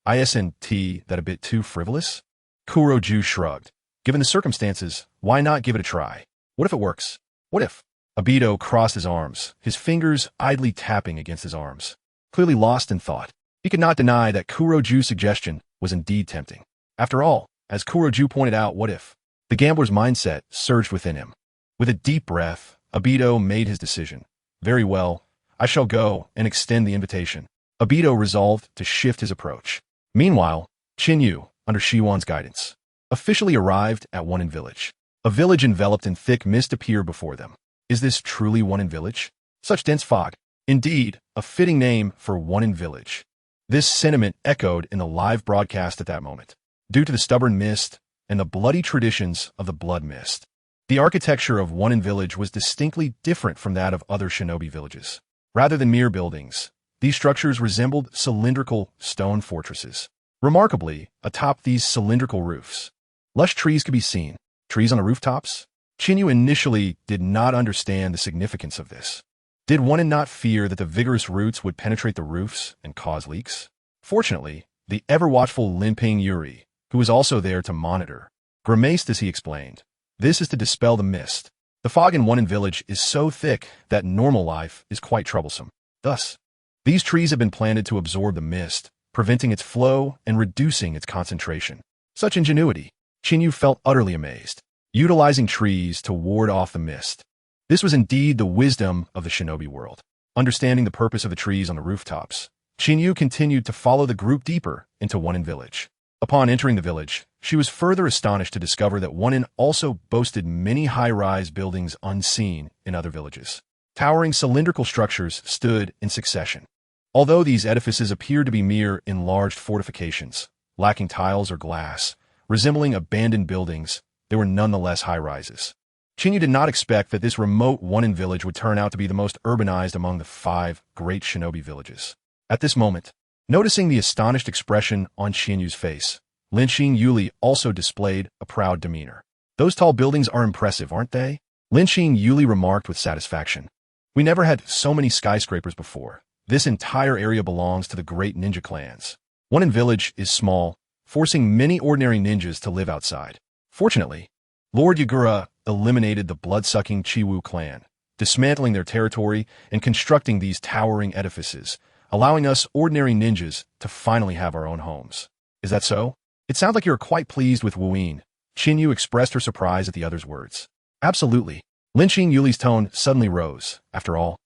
Isn't that a bit too frivolous? Kuroju shrugged. Given the circumstances, why not give it a try? What if it works? What if? Obito crossed his arms, his fingers idly tapping against his arms. Clearly lost in thought, he could not deny that Kuroju's suggestion was indeed tempting. After all, as Kuroju pointed out, what if? The gambler's mindset surged within him. With a deep breath, Obito made his decision. Very well, I shall go and extend the invitation. Obito resolved to shift his approach. Meanwhile, Chinyu, under Shiwan's guidance, officially arrived at One In Village. A village enveloped in thick mist appeared before them. Is this truly One In Village? Such dense fog. Indeed, a fitting name for One In Village. This sentiment echoed in the live broadcast at that moment. Due to the stubborn mist and the bloody traditions of the Blood Mist, the architecture of One In Village was distinctly different from that of other shinobi villages. Rather than mere buildings, these structures resembled cylindrical stone fortresses. Remarkably, atop these cylindrical roofs, lush trees could be seen. Trees on the rooftops? Chinyu initially did not understand the significance of this. Did One In not fear that the vigorous roots would penetrate the roofs and cause leaks? Fortunately, the ever-watchful Linping Yuri, who was also there to monitor, grimaced as he explained. This is to dispel the mist. The fog in One In Village is so thick that normal life is quite troublesome. Thus, these trees have been planted to absorb the mist, preventing its flow and reducing its concentration. Such ingenuity. Chinyu felt utterly amazed, utilizing trees to ward off the mist. This was indeed the wisdom of the shinobi world. Understanding the purpose of the trees on the rooftops, Chinyu continued to follow the group deeper into One In Village. Upon entering the village, she was further astonished to discover that One In also boasted many high-rise buildings unseen in other villages. Towering cylindrical structures stood in succession. Although these edifices appeared to be mere enlarged fortifications, lacking tiles or glass, resembling abandoned buildings, they were nonetheless high-rises. Chinyu did not expect that this remote One In Village would turn out to be the most urbanized among the 5 great shinobi villages. At this moment, noticing the astonished expression on Chinyu's face, Linping Yuli also displayed a proud demeanor. Those tall buildings are impressive, aren't they? Linping Yuli remarked with satisfaction. We never had so many skyscrapers before. This entire area belongs to the great ninja clans. One In Village is small, forcing many ordinary ninjas to live outside. Fortunately, Lord Yagura eliminated the blood-sucking Chiwu clan, dismantling their territory and constructing these towering edifices, allowing us ordinary ninjas to finally have our own homes. Is that so? It sounds like you're quite pleased with Wuin. Chinyu expressed her surprise at the other's words. Absolutely. Linping Yuli's tone suddenly rose. After all,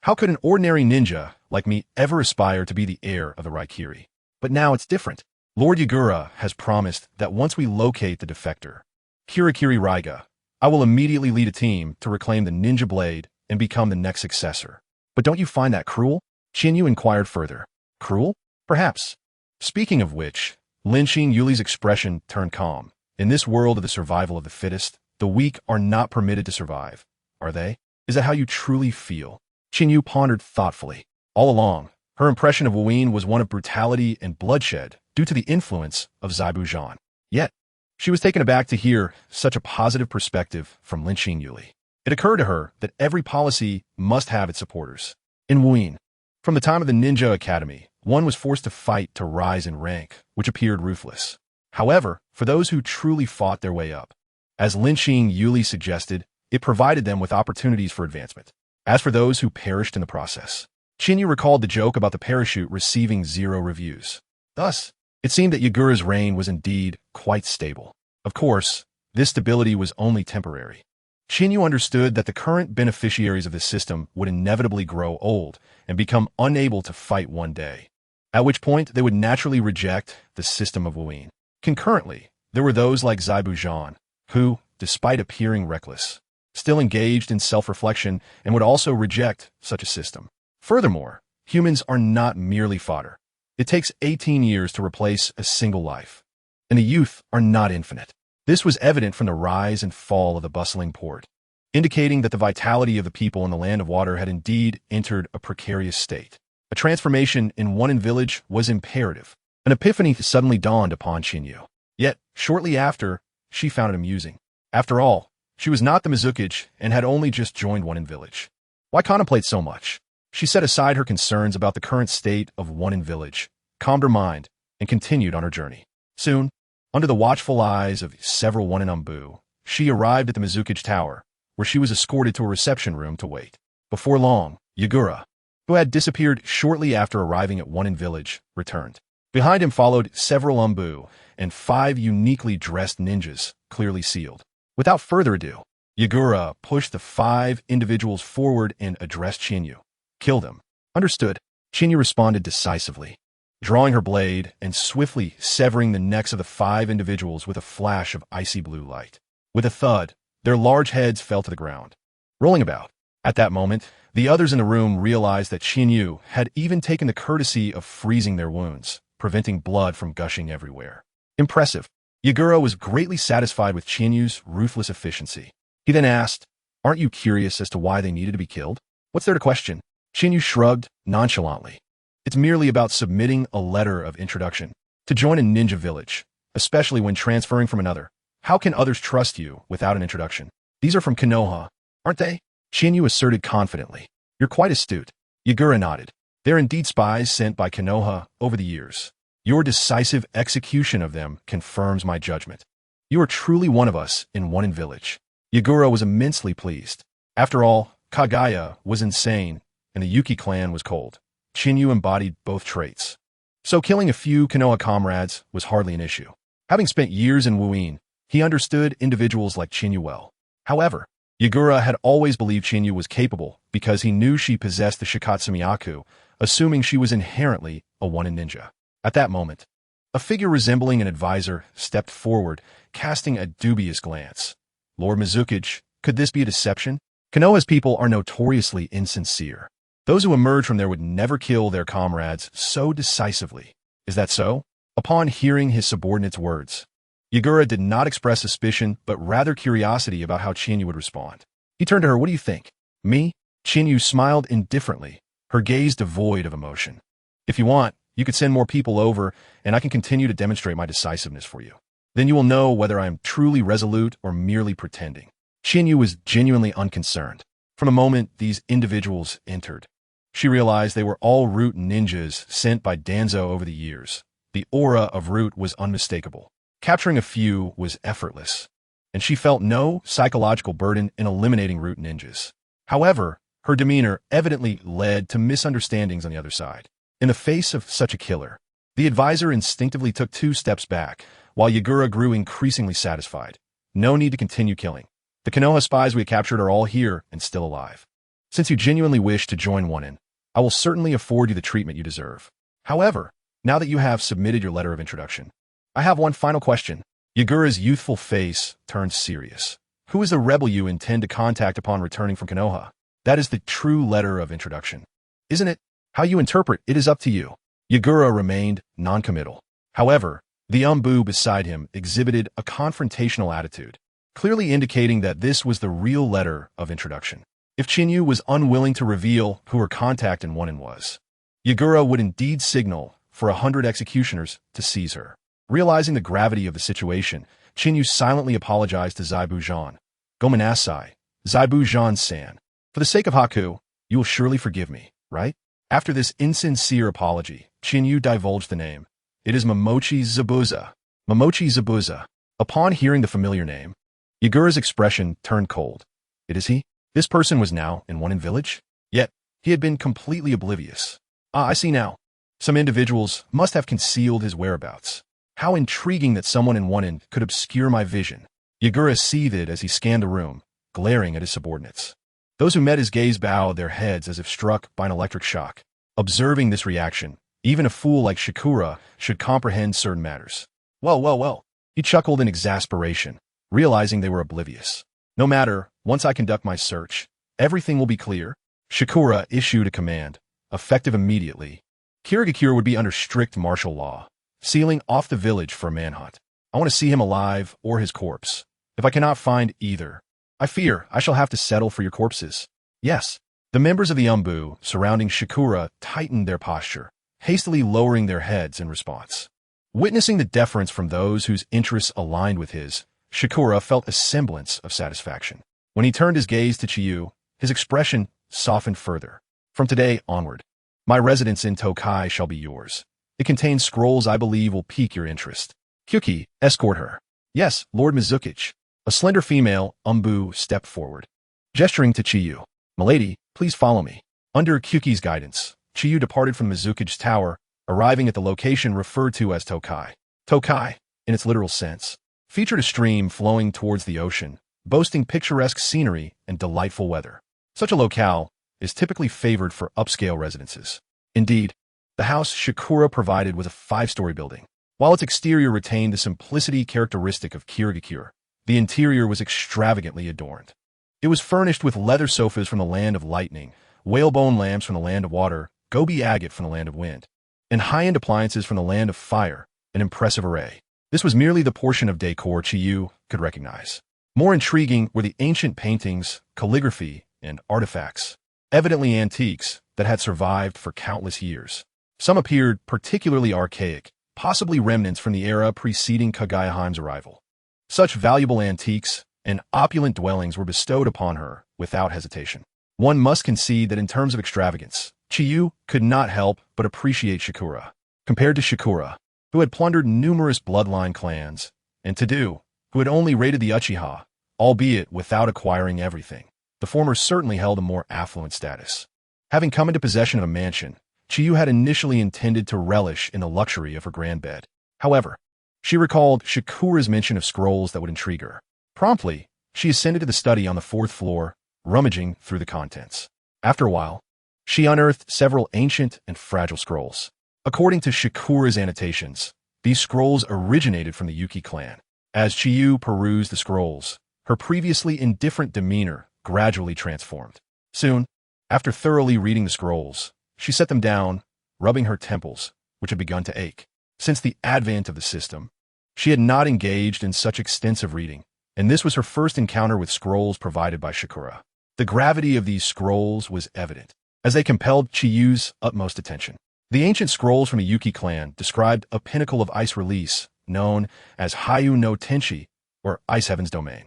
how could an ordinary ninja like me ever aspire to be the heir of the Raikiri? But now it's different. Lord Yagura has promised that once we locate the defector, Kirakiri Raiga, I will immediately lead a team to reclaim the ninja blade and become the next successor. But don't you find that cruel? Chinyu inquired further. Cruel? Perhaps. Speaking of which, Linping Yuli's expression turned calm. In this world of the survival of the fittest, the weak are not permitted to survive, are they? Is that how you truly feel? Chinyu pondered thoughtfully. All along, her impression of Wuin was one of brutality and bloodshed due to the influence of Zaibu Zhan. Yet, she was taken aback to hear such a positive perspective from Linping Yuli. It occurred to her that every policy must have its supporters. In Wuin, from the time of the Ninja Academy, one was forced to fight to rise in rank, which appeared ruthless. However, for those who truly fought their way up, as Linping Yuli suggested, it provided them with opportunities for advancement. As for those who perished in the process, Chinyu recalled the joke about the parachute receiving 0 reviews. Thus, it seemed that Yagura's reign was indeed quite stable. Of course, this stability was only temporary. Chinyu understood that the current beneficiaries of this system would inevitably grow old and become unable to fight one day, at which point they would naturally reject the system of Wuin. Concurrently, there were those like Zaibu Zhan, who, despite appearing reckless, still engaged in self-reflection and would also reject such a system. Furthermore, humans are not merely fodder. It takes 18 years to replace a single life, and the youth are not infinite. This was evident from the rise and fall of the bustling port, indicating that the vitality of the people in the Land of Water had indeed entered a precarious state. A transformation in One In Village was imperative. An epiphany suddenly dawned upon Chinyu. Yet, shortly after, she found it amusing. After all, she was not the Mizukage and had only just joined One In Village. Why contemplate so much? She set aside her concerns about the current state of One In Village, calmed her mind, and continued on her journey. Soon, under the watchful eyes of several One In Umbu, she arrived at the Mizukage Tower, where she was escorted to a reception room to wait. Before long, Yagura, who had disappeared shortly after arriving at One In Village, returned. Behind him followed several Umbu and 5 uniquely dressed ninjas, clearly sealed. Without further ado, Yagura pushed the 5 individuals forward and addressed Chinyu. Kill them. Understood. Chinyu responded decisively, drawing her blade and swiftly severing the necks of the 5 individuals with a flash of icy blue light. With a thud, their large heads fell to the ground, rolling about. At that moment, the others in the room realized that Chinyu had even taken the courtesy of freezing their wounds, preventing blood from gushing everywhere. Impressive. Yagura was greatly satisfied with Chinyu's ruthless efficiency. He then asked, "Aren't you curious as to why they needed to be killed? What's there to question?" Chinyu shrugged nonchalantly. "It's merely about submitting a letter of introduction to join a ninja village, especially when transferring from another. How can others trust you without an introduction? These are from Konoha, aren't they?" Chinyu asserted confidently. "You're quite astute." Yagura nodded. "They're indeed spies sent by Konoha over the years. Your decisive execution of them confirms my judgment. You are truly one of us in One Village." Yagura was immensely pleased. After all, Kagaya was insane, and the Yuki clan was cold. Chinyu embodied both traits. So killing a few Konoha comrades was hardly an issue. Having spent years in Wuin, he understood individuals like Chinyu well. However, Yagura had always believed Chinyu was capable because he knew she possessed the Shikatsumiyaku, assuming she was inherently a one-in ninja. At that moment, a figure resembling an advisor stepped forward, casting a dubious glance. "Lord Mizuki's, could this be a deception? Konoha's people are notoriously insincere. Those who emerge from there would never kill their comrades so decisively. Is that so?" Upon hearing his subordinate's words, Yagura did not express suspicion, but rather curiosity about how Chinyu would respond. He turned to her. "What do you think?" "Me?" Chinyu smiled indifferently, her gaze devoid of emotion. "If you want, you could send more people over, and I can continue to demonstrate my decisiveness for you. Then you will know whether I am truly resolute or merely pretending." Chinyu was genuinely unconcerned. From the moment these individuals entered, she realized they were all root ninjas sent by Danzo over the years. The aura of root was unmistakable. Capturing a few was effortless, and she felt no psychological burden in eliminating root ninjas. However, her demeanor evidently led to misunderstandings on the other side. In the face of such a killer, the advisor instinctively took 2 steps back, while Yagura grew increasingly satisfied. No need to continue killing. The Konoha spies we captured are all here and still alive. Since you genuinely wish to join One, I will certainly afford you the treatment you deserve. However, now that you have submitted your letter of introduction, I have one final question." Yagura's youthful face turned serious. "Who is the rebel you intend to contact upon returning from Konoha? That is the true letter of introduction, isn't it? How you interpret it is up to you." Yagura remained noncommittal. However, the Umbu beside him exhibited a confrontational attitude, clearly indicating that this was the real letter of introduction. If Chinyu was unwilling to reveal who her contact in One was, Yagura would indeed signal for 100 executioners to seize her. Realizing the gravity of the situation, Chinyu silently apologized to Zaibu-jan. "Gomenasai, Zaibu-jan-san. For the sake of Haku, you will surely forgive me, right?" After this insincere apology, Chinyu divulged the name. "It is Momochi Zabuza." Momochi Zabuza. Upon hearing the familiar name, Yagura's expression turned cold. It is he? This person was now in One Village? Yet, he had been completely oblivious. I see now. Some individuals must have concealed his whereabouts. How intriguing that someone in One could obscure my vision. Yagura seethed as he scanned the room, glaring at his subordinates. Those who met his gaze bowed their heads as if struck by an electric shock. Observing this reaction, even a fool like Shikura should comprehend certain matters. Well. He chuckled in exasperation, realizing they were oblivious. "No matter, once I conduct my search, everything will be clear." Shikura issued a command, effective immediately. Kirigakure would be under strict martial law, sealing off the village for a manhunt. I want to see him alive or his corpse. If I cannot find either, I fear I shall have to settle for your corpses. Yes. The members of the Umbu surrounding Shikura tightened their posture, hastily lowering their heads in response. Witnessing the deference from those whose interests aligned with his, Shikura felt a semblance of satisfaction. When he turned his gaze to Chiyu, his expression softened further. "From today onward, my residence in Tokai shall be yours. It contains scrolls I believe will pique your interest. Kyuki, escort her." "Yes, Lord Mizuki." A slender female Umbu stepped forward, gesturing to Chiyu. "Milady, please follow me." Under Kyuki's guidance, Chiyu departed from Mizuki's tower, arriving at the location referred to as Tokai. Tokai, in its literal sense, featured a stream flowing towards the ocean, boasting picturesque scenery and delightful weather. Such a locale is typically favored for upscale residences. Indeed, the house Shikura provided was a 5-story building. While its exterior retained the simplicity characteristic of Kirigakure, the interior was extravagantly adorned. It was furnished with leather sofas from the land of lightning, whalebone lamps from the land of water, gobi agate from the land of wind, and high-end appliances from the land of fire, an impressive array. This was merely the portion of decor Chiyu could recognize. More intriguing were the ancient paintings, calligraphy, and artifacts, evidently antiques, that had survived for countless years. Some appeared particularly archaic, possibly remnants from the era preceding Kagayaheim's arrival. Such valuable antiques and opulent dwellings were bestowed upon her without hesitation. One must concede that in terms of extravagance, Chiyu could not help but appreciate Shikura. Compared to Shikura, who had plundered numerous bloodline clans, and Tadu, who had only raided the Uchiha, albeit without acquiring everything, the former certainly held a more affluent status. Having come into possession of a mansion, Chiyu had initially intended to relish in the luxury of her grand bed. However, she recalled Shikura's mention of scrolls that would intrigue her. Promptly, she ascended to the study on the 4th floor, rummaging through the contents. After a while, she unearthed several ancient and fragile scrolls. According to Shikura's annotations, these scrolls originated from the Yuki clan. As Chiyu perused the scrolls, her previously indifferent demeanor gradually transformed. Soon, after thoroughly reading the scrolls, she set them down, rubbing her temples, which had begun to ache. Since the advent of the system, she had not engaged in such extensive reading, and this was her first encounter with scrolls provided by Shikura. The gravity of these scrolls was evident, as they compelled Chiyu's utmost attention. The ancient scrolls from the Yuki clan described a pinnacle of ice release known as Hayu no Tenshi, or Ice Heaven's Domain.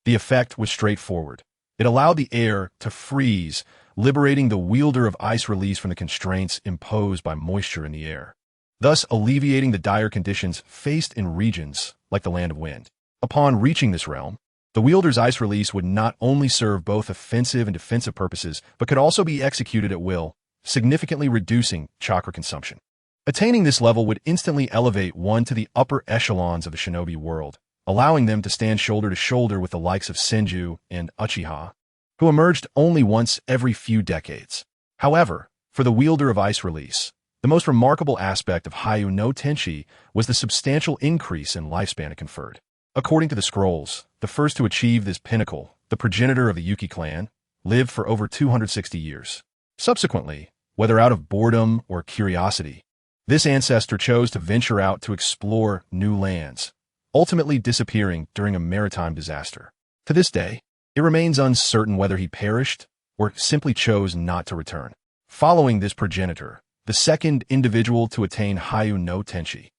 The effect was straightforward. It allowed the air to freeze, liberating the wielder of ice release from the constraints imposed by moisture in the air, thus alleviating the dire conditions faced in regions like the Land of Wind. Upon reaching this realm, the wielder's ice release would not only serve both offensive and defensive purposes, but could also be executed at will, significantly reducing chakra consumption. Attaining this level would instantly elevate one to the upper echelons of the shinobi world, allowing them to stand shoulder to shoulder with the likes of Senju and Uchiha, who emerged only once every few decades. However, for the wielder of ice release, the most remarkable aspect of Hayu no Tenshi was the substantial increase in lifespan it conferred. According to the scrolls, the first to achieve this pinnacle, the progenitor of the Yuki clan, lived for over 260 years. Subsequently, whether out of boredom or curiosity, this ancestor chose to venture out to explore new lands, ultimately disappearing during a maritime disaster. To this day, it remains uncertain whether he perished or simply chose not to return. Following this progenitor, the second individual to attain Hayu no Tenshi,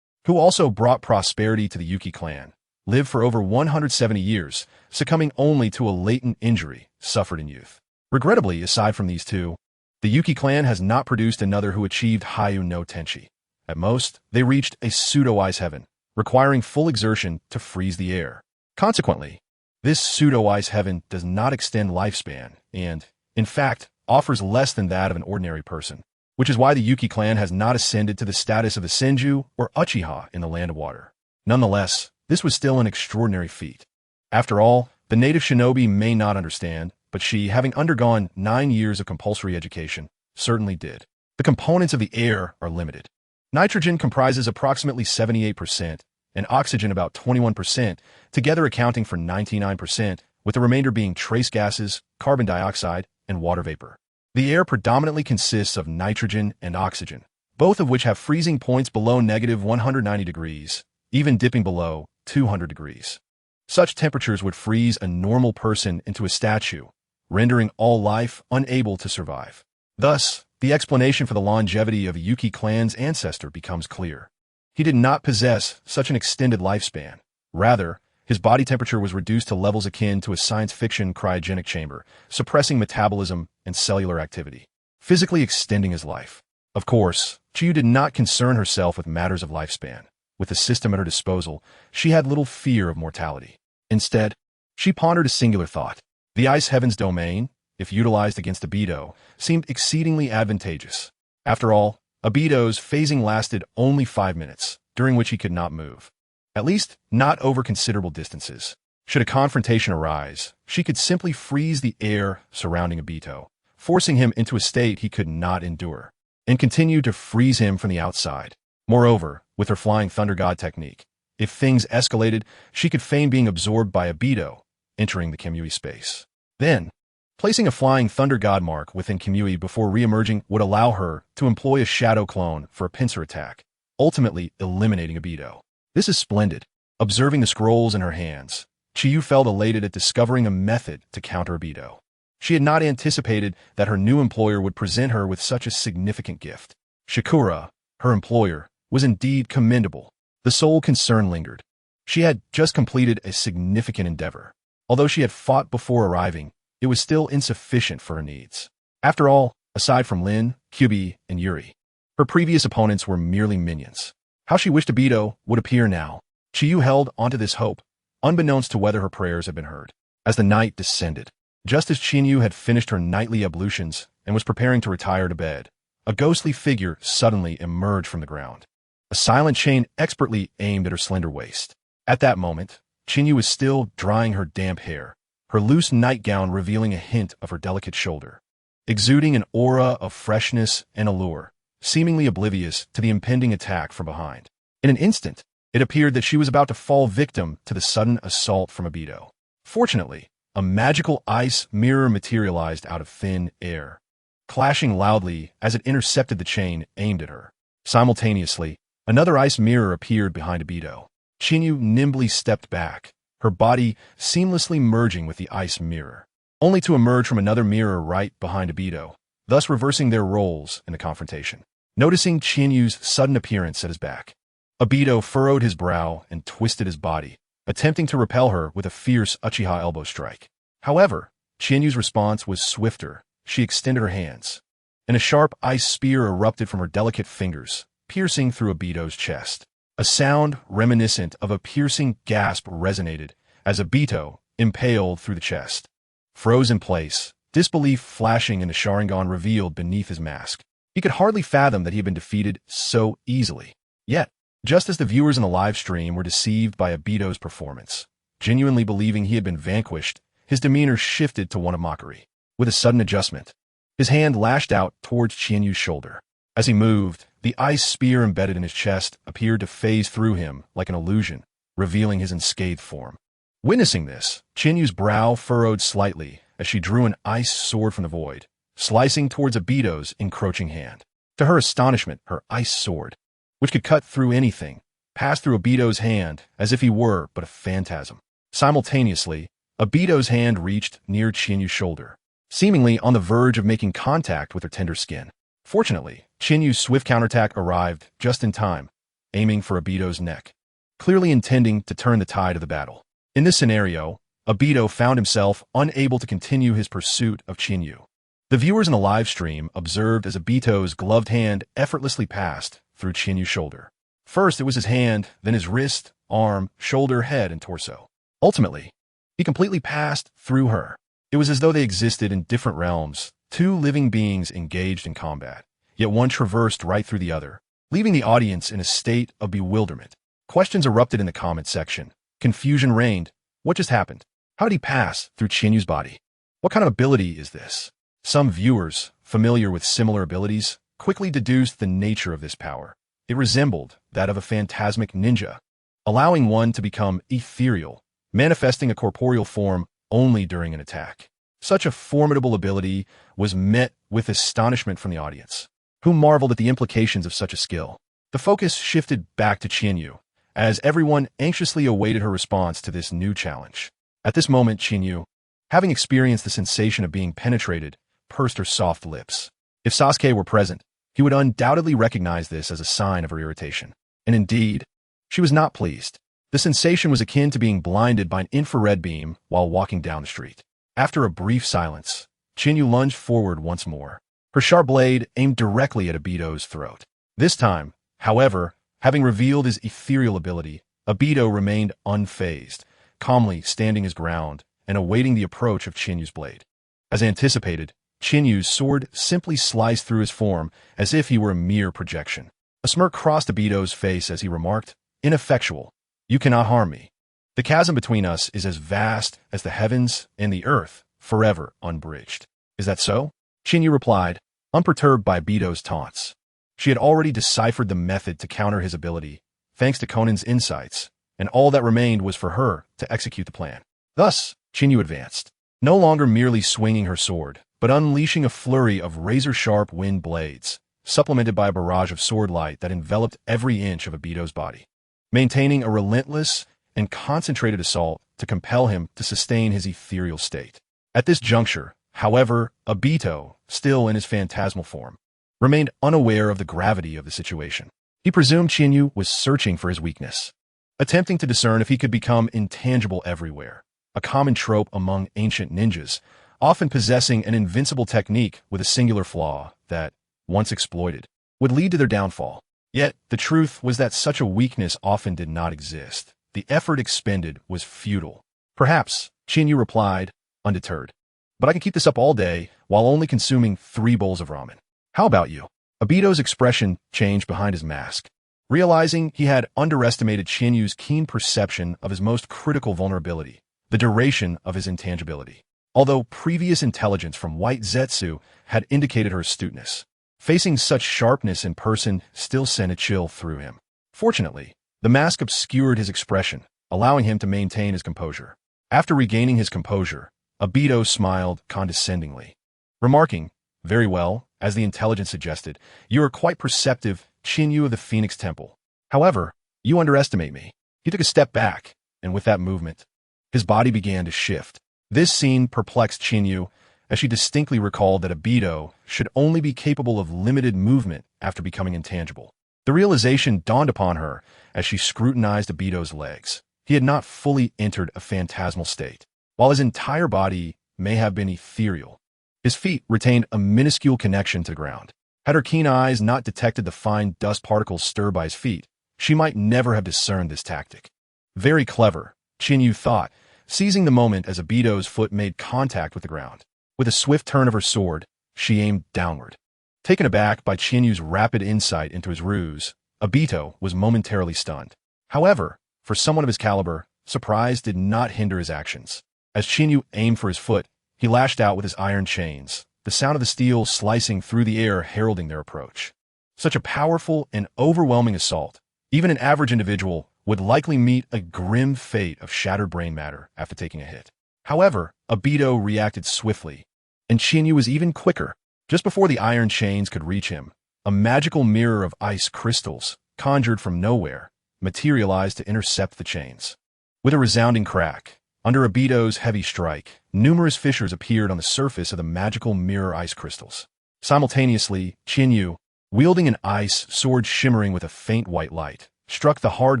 who also brought prosperity to the Yuki clan, lived for over 170 years, succumbing only to a latent injury suffered in youth. Regrettably, aside from these two, the Yuki clan has not produced another who achieved Hayu no Tenshi. At most, they reached a pseudo-ice heaven, requiring full exertion to freeze the air. Consequently, this pseudo-ice heaven does not extend lifespan and, in fact, offers less than that of an ordinary person, which is why the Yuki clan has not ascended to the status of the Senju or Uchiha in the Land of Water. Nonetheless, this was still an extraordinary feat. After all, the native shinobi may not understand, but she, having undergone 9 years of compulsory education, certainly did. The components of the air are limited. Nitrogen comprises approximately 78%, and oxygen about 21%, together accounting for 99%, with the remainder being trace gases, carbon dioxide, and water vapor. The air predominantly consists of nitrogen and oxygen, both of which have freezing points below negative 190 degrees, even dipping below 200 degrees. Such temperatures would freeze a normal person into a statue, rendering all life unable to survive. Thus, the explanation for the longevity of a Yuki clan's ancestor becomes clear. He did not possess such an extended lifespan. Rather, his body temperature was reduced to levels akin to a science fiction cryogenic chamber, suppressing metabolism and cellular activity, physically extending his life. Of course, Chiyu did not concern herself with matters of lifespan. With the system at her disposal, she had little fear of mortality. Instead, she pondered a singular thought. The Ice Heaven's domain, if utilized against Abido, seemed exceedingly advantageous. After all, Abido's phasing lasted only 5 minutes, during which he could not move. At least, not over considerable distances. Should a confrontation arise, she could simply freeze the air surrounding Obito, forcing him into a state he could not endure, and continue to freeze him from the outside. Moreover, with her Flying Thunder God technique, if things escalated, she could feign being absorbed by Obito, entering the Kamui space. Then, placing a Flying Thunder God mark within Kamui before re-emerging would allow her to employ a shadow clone for a pincer attack, ultimately eliminating Obito. This is splendid. Observing the scrolls in her hands, Chiyu felt elated at discovering a method to counter Obito. She had not anticipated that her new employer would present her with such a significant gift. Shikura, her employer, was indeed commendable. The sole concern lingered. She had just completed a significant endeavor. Although she had fought before arriving, it was still insufficient for her needs. After all, aside from Lin, Kyubi, and Yuri, her previous opponents were merely minions. How she wished Obito would appear now. Chiyu held onto this hope, unbeknownst to whether her prayers had been heard. As the night descended, just as Chinyu had finished her nightly ablutions and was preparing to retire to bed, a ghostly figure suddenly emerged from the ground. A silent chain expertly aimed at her slender waist. At that moment, Chinyu was still drying her damp hair, her loose nightgown revealing a hint of her delicate shoulder, exuding an aura of freshness and allure, seemingly oblivious to the impending attack from behind. In an instant, it appeared that she was about to fall victim to the sudden assault from Obito. Fortunately, a magical ice mirror materialized out of thin air, clashing loudly as it intercepted the chain aimed at her. Simultaneously, another ice mirror appeared behind Obito. Chinyu nimbly stepped back, her body seamlessly merging with the ice mirror, only to emerge from another mirror right behind Obito, thus reversing their roles in the confrontation. Noticing Chinyu's sudden appearance at his back, Obito furrowed his brow and twisted his body, attempting to repel her with a fierce Uchiha elbow strike. However, Chinyu's response was swifter. She extended her hands, and a sharp ice spear erupted from her delicate fingers, piercing through Obito's chest. A sound reminiscent of a piercing gasp resonated as Obito, impaled through the chest, froze in place, disbelief flashing in the Sharingan revealed beneath his mask. He could hardly fathom that he had been defeated so easily. Yet, just as the viewers in the live stream were deceived by Obito's performance, genuinely believing he had been vanquished, his demeanor shifted to one of mockery. With a sudden adjustment, his hand lashed out towards Chinyu's shoulder. As he moved, the ice spear embedded in his chest appeared to phase through him like an illusion, revealing his unscathed form. Witnessing this, Chinyu's brow furrowed slightly as she drew an ice sword from the void, slicing towards Obito's encroaching hand. To her astonishment, her ice sword, which could cut through anything, passed through Obito's hand as if he were but a phantasm. Simultaneously, Obito's hand reached near Chinyu's shoulder, seemingly on the verge of making contact with her tender skin. Fortunately, Chinyu's swift counterattack arrived just in time, aiming for Obito's neck, clearly intending to turn the tide of the battle. In this scenario, Obito found himself unable to continue his pursuit of Chinyu. The viewers in the live stream observed as Obito's gloved hand effortlessly passed through Chinyu's shoulder. First, it was his hand, then his wrist, arm, shoulder, head, and torso. Ultimately, he completely passed through her. It was as though they existed in different realms, two living beings engaged in combat, yet one traversed right through the other, leaving the audience in a state of bewilderment. Questions erupted in the comment section. Confusion reigned. What just happened? How did he pass through Chinyu's body? What kind of ability is this? Some viewers, familiar with similar abilities, quickly deduced the nature of this power. It resembled that of a phantasmic ninja, allowing one to become ethereal, manifesting a corporeal form only during an attack. Such a formidable ability was met with astonishment from the audience, who marveled at the implications of such a skill. The focus shifted back to Chinyu, as everyone anxiously awaited her response to this new challenge. At this moment, Chinyu, having experienced the sensation of being penetrated, pursed her soft lips. If Sasuke were present, he would undoubtedly recognize this as a sign of her irritation. And indeed, she was not pleased. The sensation was akin to being blinded by an infrared beam while walking down the street. After a brief silence, Chinyu lunged forward once more, her sharp blade aimed directly at Obito's throat. This time, however, having revealed his ethereal ability, Obito remained unfazed, calmly standing his ground and awaiting the approach of Chinyu's blade. As anticipated, Chinyu's sword simply sliced through his form as if he were a mere projection. A smirk crossed Obito's face as he remarked, "Ineffectual. You cannot harm me." The chasm between us is as vast as the heavens and the earth, forever unbridged. Is that so? Chinyu replied, unperturbed by Obito's taunts. She had already deciphered the method to counter his ability, thanks to Conan's insights, and all that remained was for her to execute the plan. Thus, Chinyu advanced, no longer merely swinging her sword, but unleashing a flurry of razor-sharp wind blades, supplemented by a barrage of sword light that enveloped every inch of Obito's body, maintaining a relentless and concentrated assault to compel him to sustain his ethereal state. At this juncture, however, Obito, still in his phantasmal form, remained unaware of the gravity of the situation. He presumed Chinyu was searching for his weakness, attempting to discern if he could become intangible everywhere, a common trope among ancient ninjas, often possessing an invincible technique with a singular flaw that, once exploited, would lead to their downfall. Yet, the truth was that such a weakness often did not exist. The effort expended was futile. Perhaps, Chinyu replied, undeterred. But I can keep this up all day while only consuming 3 bowls of ramen. How about you? Obito's expression changed behind his mask. Realizing he had underestimated Chinyu's keen perception of his most critical vulnerability, the duration of his intangibility. Although previous intelligence from White Zetsu had indicated her astuteness, facing such sharpness in person still sent a chill through him. Fortunately, the mask obscured his expression, allowing him to maintain his composure. After regaining his composure, Obito smiled condescendingly, remarking, very well, as the intelligence suggested, you are quite perceptive, Chinyu of the Phoenix Temple. However, you underestimate me. He took a step back, and with that movement, his body began to shift. This scene perplexed Chinyu, as she distinctly recalled that Obito should only be capable of limited movement after becoming intangible. The realization dawned upon her as she scrutinized Obito's legs. He had not fully entered a phantasmal state. While his entire body may have been ethereal, his feet retained a minuscule connection to the ground. Had her keen eyes not detected the fine dust particles stirred by his feet, she might never have discerned this tactic. Very clever, Chinyu thought, seizing the moment as Obito's foot made contact with the ground. With a swift turn of her sword, she aimed downward. Taken aback by Chinyu's rapid insight into his ruse, Obito was momentarily stunned. However, for someone of his caliber, surprise did not hinder his actions. As Chinyu aimed for his foot, he lashed out with his iron chains, the sound of the steel slicing through the air heralding their approach. Such a powerful and overwhelming assault, even an average individual would likely meet a grim fate of shattered brain matter after taking a hit. However, Obito reacted swiftly, and Chinyu was even quicker. Just before the iron chains could reach him, a magical mirror of ice crystals, conjured from nowhere, materialized to intercept the chains. With a resounding crack, under Obito's heavy strike, numerous fissures appeared on the surface of the magical mirror ice crystals. Simultaneously, Chinyu, wielding an ice sword shimmering with a faint white light, struck the hard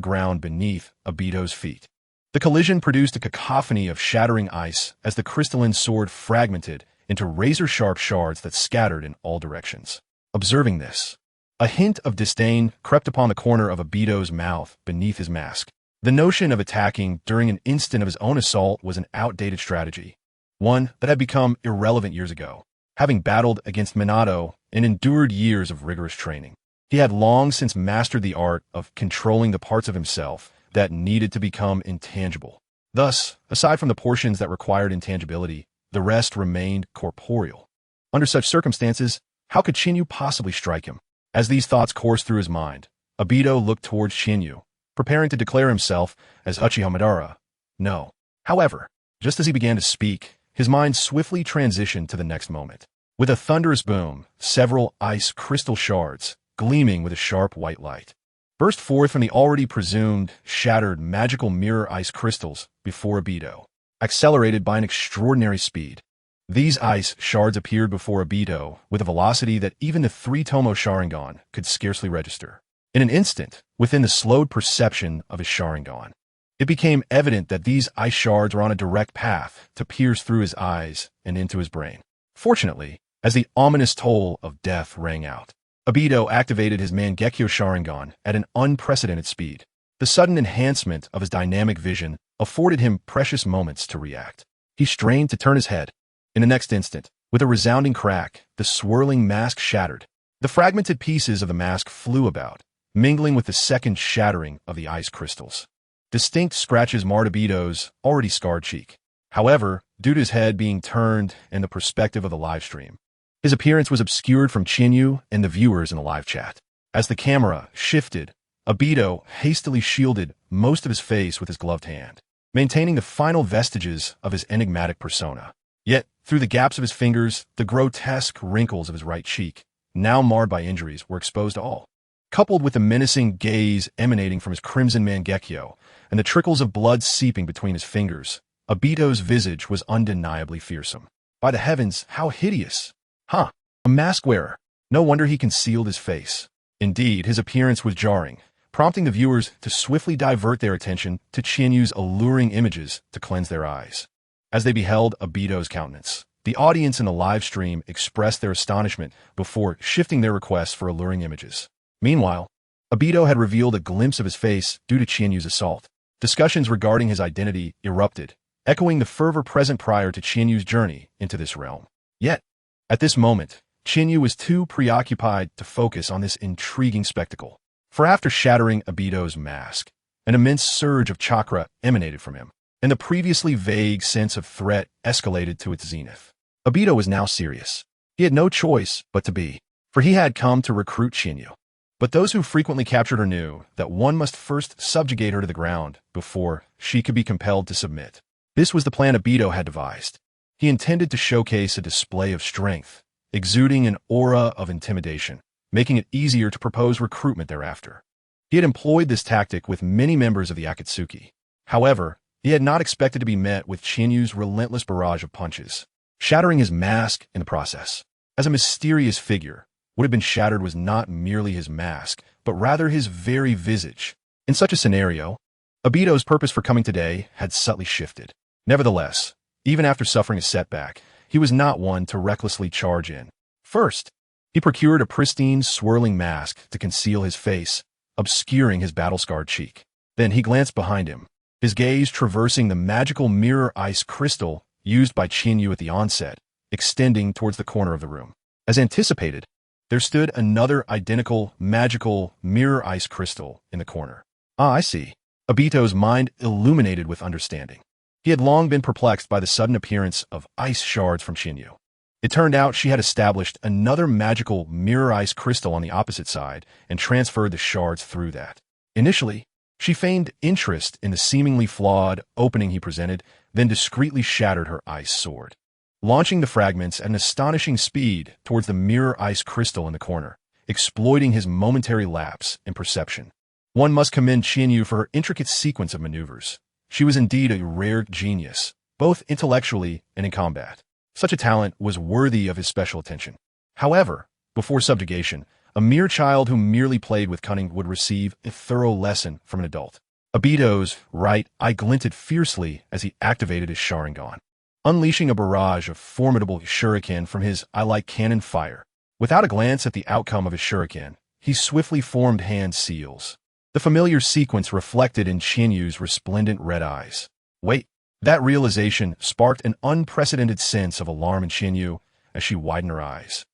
ground beneath Obito's feet. The collision produced a cacophony of shattering ice as the crystalline sword fragmented into razor-sharp shards that scattered in all directions. Observing this, a hint of disdain crept upon the corner of Obito's mouth beneath his mask. The notion of attacking during an instant of his own assault was an outdated strategy, one that had become irrelevant years ago. Having battled against Minato and endured years of rigorous training, he had long since mastered the art of controlling the parts of himself that needed to become intangible. Thus, aside from the portions that required intangibility, the rest remained corporeal. Under such circumstances, how could Chinyu possibly strike him? As these thoughts coursed through his mind, Obito looked towards Chinyu, preparing to declare himself as Uchiha Madara. No. However, just as he began to speak, his mind swiftly transitioned to the next moment. With a thunderous boom, several ice crystal shards, gleaming with a sharp white light, burst forth from the already presumed shattered magical mirror ice crystals before Obito, accelerated by an extraordinary speed. These ice shards appeared before Obito with a velocity that even the 3-Tomo Sharingan could scarcely register. In an instant, within the slowed perception of his Sharingan, it became evident that these ice shards were on a direct path to pierce through his eyes and into his brain. Fortunately, as the ominous toll of death rang out, Obito activated his Mangekyo Sharingan at an unprecedented speed. The sudden enhancement of his dynamic vision afforded him precious moments to react. He strained to turn his head. In the next instant, with a resounding crack, the swirling mask shattered. The fragmented pieces of the mask flew about, mingling with the second shattering of the ice crystals. Distinct scratches marred Obito's already scarred cheek. However, due to his head being turned and the perspective of the live stream, his appearance was obscured from Chinyu and the viewers in the live chat. As the camera shifted, Obito hastily shielded most of his face with his gloved hand, maintaining the final vestiges of his enigmatic persona. Yet, through the gaps of his fingers, the grotesque wrinkles of his right cheek, now marred by injuries, were exposed to all. Coupled with the menacing gaze emanating from his crimson Mangekyo and the trickles of blood seeping between his fingers, Obito's visage was undeniably fearsome. By the heavens, how hideous! Huh, a mask wearer. No wonder he concealed his face. Indeed, his appearance was jarring, prompting the viewers to swiftly divert their attention to Chinyu's alluring images to cleanse their eyes. As they beheld Obito's countenance, the audience in the live stream expressed their astonishment before shifting their requests for alluring images. Meanwhile, Obito had revealed a glimpse of his face due to Chinyu's assault. Discussions regarding his identity erupted, echoing the fervor present prior to Chinyu's journey into this realm. Yet, at this moment, Chinyu was too preoccupied to focus on this intriguing spectacle. For after shattering Obito's mask, an immense surge of chakra emanated from him, and the previously vague sense of threat escalated to its zenith. Obito was now serious. He had no choice but to be, for he had come to recruit Chinyu. But those who frequently captured her knew that one must first subjugate her to the ground before she could be compelled to submit. This was the plan Obito had devised. He intended to showcase a display of strength, exuding an aura of intimidation, making it easier to propose recruitment thereafter. He had employed this tactic with many members of the Akatsuki. However, he had not expected to be met with Chinyu's relentless barrage of punches, shattering his mask in the process. As a mysterious figure, what had been shattered was not merely his mask, but rather his very visage. In such a scenario, Obito's purpose for coming today had subtly shifted. Nevertheless, even after suffering a setback, he was not one to recklessly charge in. First, he procured a pristine, swirling mask to conceal his face, obscuring his battle-scarred cheek. Then he glanced behind him, his gaze traversing the magical mirror ice crystal used by Chinyu at the onset, extending towards the corner of the room. As anticipated, there stood another identical, magical mirror ice crystal in the corner. Ah, I see. Obito's mind illuminated with understanding. He had long been perplexed by the sudden appearance of ice shards from Chinyu. It turned out she had established another magical mirror ice crystal on the opposite side and transferred the shards through that. Initially, she feigned interest in the seemingly flawed opening he presented, then discreetly shattered her ice sword, launching the fragments at an astonishing speed towards the mirror ice crystal in the corner, exploiting his momentary lapse in perception. One must commend Chinyu for her intricate sequence of maneuvers. She was indeed a rare genius, both intellectually and in combat. Such a talent was worthy of his special attention. However, before subjugation, a mere child who merely played with cunning would receive a thorough lesson from an adult. Obito's right eye glinted fiercely as he activated his Sharingan, unleashing a barrage of formidable shuriken from his eye-like cannon fire. Without a glance at the outcome of his shuriken, he swiftly formed hand seals. The familiar sequence reflected in Chinyu's resplendent red eyes. Wait, that realization sparked an unprecedented sense of alarm in Chinyu as she widened her eyes.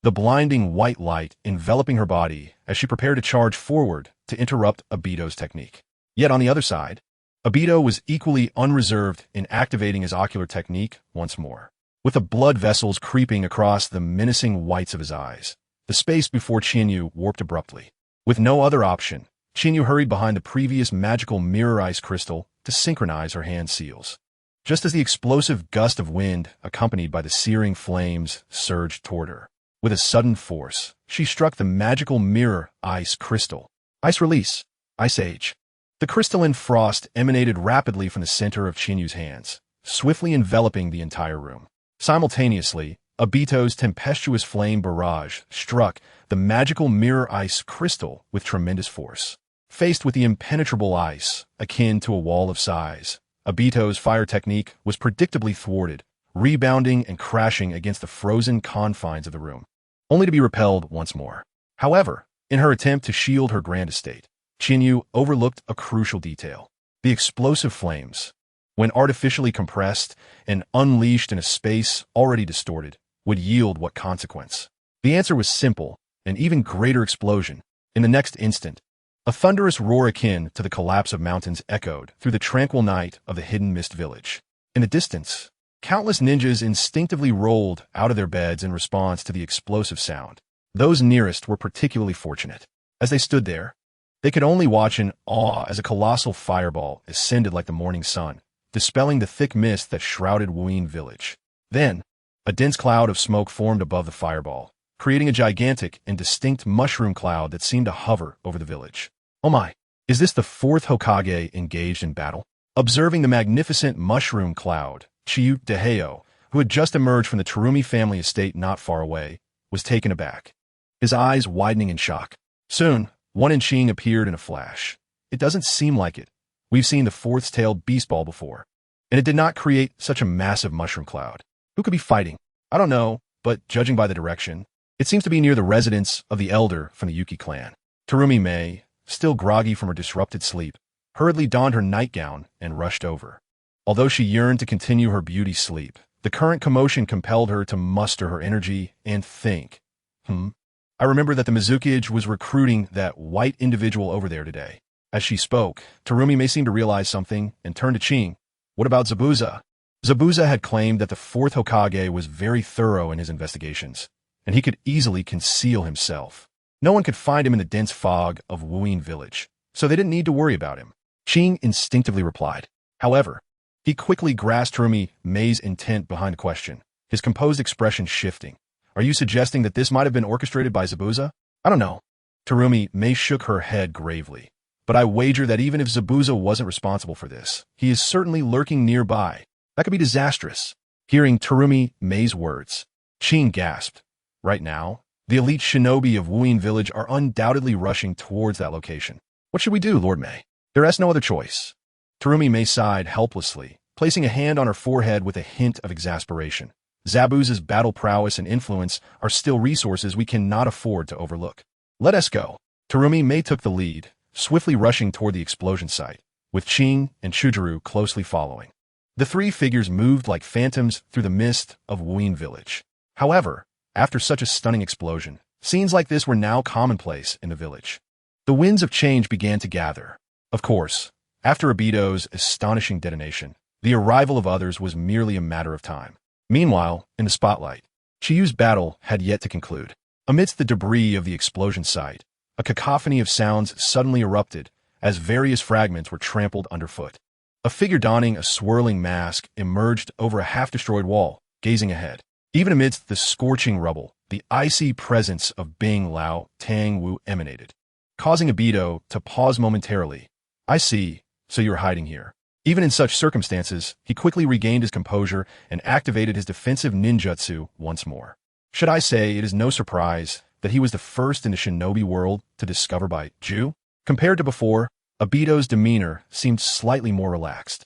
The blinding white light enveloping her body as she prepared to charge forward to interrupt Obito's technique. Yet on the other side, Obito was equally unreserved in activating his ocular technique once more. With the blood vessels creeping across the menacing whites of his eyes, the space before Chinyu warped abruptly. With no other option, Chinyu hurried behind the previous magical mirror ice crystal to synchronize her hand seals. Just as the explosive gust of wind, accompanied by the searing flames, surged toward her, with a sudden force, she struck the magical mirror ice crystal. Ice release. Ice age. The crystalline frost emanated rapidly from the center of Chinyu's hands, swiftly enveloping the entire room. Simultaneously, Obito's tempestuous flame barrage struck the magical mirror ice crystal with tremendous force. Faced with the impenetrable ice, akin to a wall of size, Obito's fire technique was predictably thwarted, rebounding and crashing against the frozen confines of the room, only to be repelled once more. However, in her attempt to shield her grand estate, Chinyu overlooked a crucial detail. The explosive flames, when artificially compressed and unleashed in a space already distorted, would yield what consequence? The answer was simple: an even greater explosion. In the next instant, A thunderous roar akin to the collapse of mountains echoed through the tranquil night of the hidden mist village. In the distance, countless ninjas instinctively rolled out of their beds in response to the explosive sound. Those nearest were particularly fortunate. As they stood there, they could only watch in awe as a colossal fireball ascended like the morning sun, dispelling the thick mist that shrouded Wuyin village. Then, a dense cloud of smoke formed above the fireball, creating a gigantic and distinct mushroom cloud that seemed to hover over the village. Oh my, is this the fourth Hokage engaged in battle? Observing the magnificent mushroom cloud, Chiyu Deheo, who had just emerged from the Terumi family estate not far away, was taken aback, his eyes widening in shock. Soon, one in Qing appeared in a flash. It doesn't seem like it. We've seen the fourth-tailed beast ball before, and it did not create such a massive mushroom cloud. Who could be fighting? I don't know, but judging by the direction, it seems to be near the residence of the elder from the Yuki clan. Terumi Mei, still groggy from her disrupted sleep, hurriedly donned her nightgown and rushed over. Although she yearned to continue her beauty sleep, the current commotion compelled her to muster her energy and think. I remember that the Mizukage was recruiting that white individual over there today. As she spoke, Terumi Mei seemed to realize something and turned to Qing. What about Zabuza? Zabuza had claimed that the fourth Hokage was very thorough in his investigations, and he could easily conceal himself. No one could find him in the dense fog of Wuyin village, so they didn't need to worry about him. Qing instinctively replied. However, he quickly grasped Terumi Mei's intent behind the question, his composed expression shifting. Are you suggesting that this might have been orchestrated by Zabuza? I don't know. Terumi Mei shook her head gravely. But I wager that even if Zabuza wasn't responsible for this, he is certainly lurking nearby. That could be disastrous. Hearing Terumi Mei's words, Qing gasped. Right now, the elite shinobi of Wuyin village are undoubtedly rushing towards that location. What should we do, Lord Mei? There is no other choice. Terumi Mei sighed helplessly, placing a hand on her forehead with a hint of exasperation. Zabuza's battle prowess and influence are still resources we cannot afford to overlook. Let us go. Terumi Mei took the lead, swiftly rushing toward the explosion site, with Qing and Chujuru closely following. The three figures moved like phantoms through the mist of Wuyin village. However, after such a stunning explosion, scenes like this were now commonplace in the village. The winds of change began to gather. Of course, after Obito's astonishing detonation, the arrival of others was merely a matter of time. Meanwhile, in the spotlight, Chiyu's battle had yet to conclude. Amidst the debris of the explosion site, a cacophony of sounds suddenly erupted as various fragments were trampled underfoot. A figure donning a swirling mask emerged over a half-destroyed wall, gazing ahead. Even amidst the scorching rubble, the icy presence of Bing Lao Tang Wu emanated, causing Obito to pause momentarily. I see, so you're hiding here. Even in such circumstances, he quickly regained his composure and activated his defensive ninjutsu once more. Should I say it is no surprise that he was the first in the shinobi world to discover by Ju? Compared to before, Obito's demeanor seemed slightly more relaxed.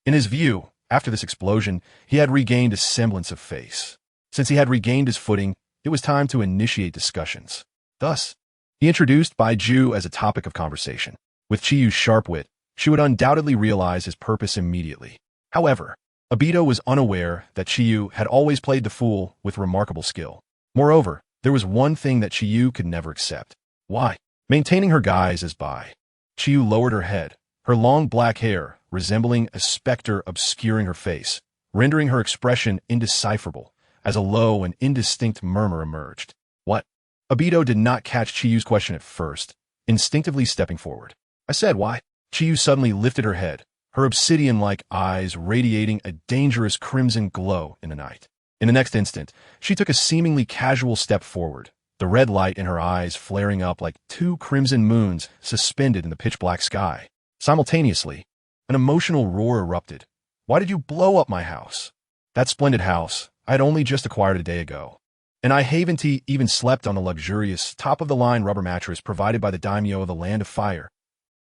In his view, after this explosion, he had regained a semblance of face. Since he had regained his footing, it was time to initiate discussions. Thus, he introduced Bai Ju as a topic of conversation. With Chiyu's sharp wit, she would undoubtedly realize his purpose immediately. However, Obito was unaware that Chiyu had always played the fool with remarkable skill. Moreover, there was one thing that Chiyu could never accept. Why? Maintaining her guise as Bai. Chiyu lowered her head, her long black hair resembling a specter obscuring her face, rendering her expression indecipherable as a low and indistinct murmur emerged. What? Obito did not catch Chiyu's question at first, instinctively stepping forward. I said, why? Chiyu suddenly lifted her head, her obsidian-like eyes radiating a dangerous crimson glow in the night. In the next instant, she took a seemingly casual step forward, the red light in her eyes flaring up like two crimson moons suspended in the pitch-black sky. Simultaneously, an emotional roar erupted. Why did you blow up my house? That splendid house I had only just acquired a day ago. And I Haventy even slept on a luxurious, top-of-the-line rubber mattress provided by the daimyo of the Land of Fire.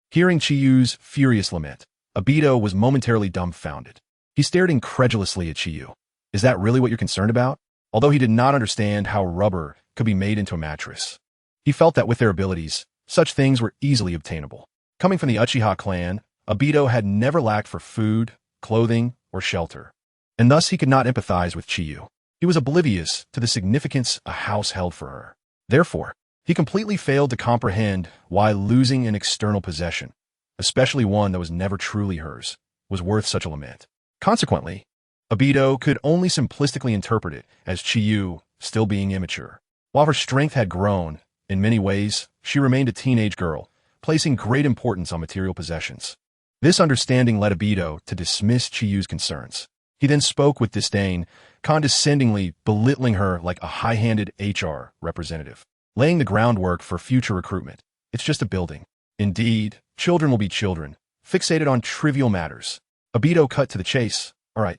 Hearing Chiyu's furious lament, Obito was momentarily dumbfounded. He stared incredulously at Chiyu. Is that really what you're concerned about? Although he did not understand how rubber could be made into a mattress, he felt that with their abilities, such things were easily obtainable. Coming from the Uchiha clan, Obito had never lacked for food, clothing, or shelter, and thus he could not empathize with Chiyu. He was oblivious to the significance a house held for her. Therefore, He completely failed to comprehend why losing an external possession, especially one that was never truly hers, was worth such a lament. Consequently, Obito could only simplistically interpret it as Chiyu still being immature. While her strength had grown, in many ways, she remained a teenage girl, placing great importance on material possessions. This understanding led Obito to dismiss Chiyu's concerns. He then spoke with disdain, condescendingly belittling her like a high-handed HR representative, laying the groundwork for future recruitment. It's just a building. Indeed, children will be children, fixated on trivial matters. Obito cut to the chase. All right,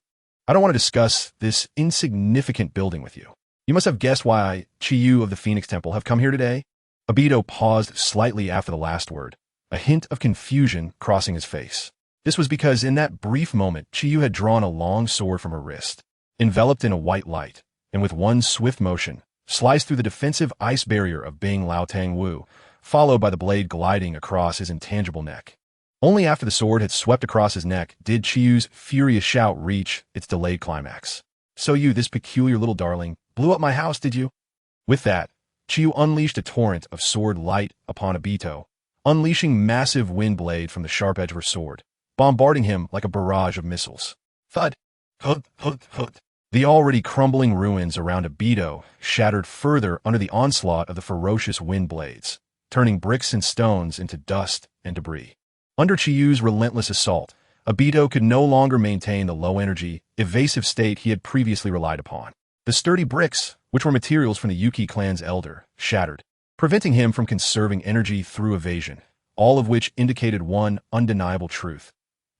I don't want to discuss this insignificant building with you. You must have guessed why Chiyu of the Phoenix Temple have come here today. Obito paused slightly after the last word, a hint of confusion crossing his face. This was because in that brief moment, Chiyu had drawn a long sword from her wrist, enveloped in a white light, and with one swift motion, sliced through the defensive ice barrier of Bing Lao Tang Wu, followed by the blade gliding across his intangible neck. Only after the sword had swept across his neck did Chiyu's furious shout reach its delayed climax. So you, this peculiar little darling, blew up my house, did you? With that, Chiyu unleashed a torrent of sword light upon Obito, unleashing massive wind blade from the sharp edge of her sword, bombarding him like a barrage of missiles. Thud! Hud! Hud! Hud! The already crumbling ruins around Obito shattered further under the onslaught of the ferocious wind blades, turning bricks and stones into dust and debris. Under Chiyu's relentless assault, Obito could no longer maintain the low-energy, evasive state he had previously relied upon. The sturdy bricks, which were materials from the Yuki clan's elder, shattered, preventing him from conserving energy through evasion, all of which indicated one undeniable truth.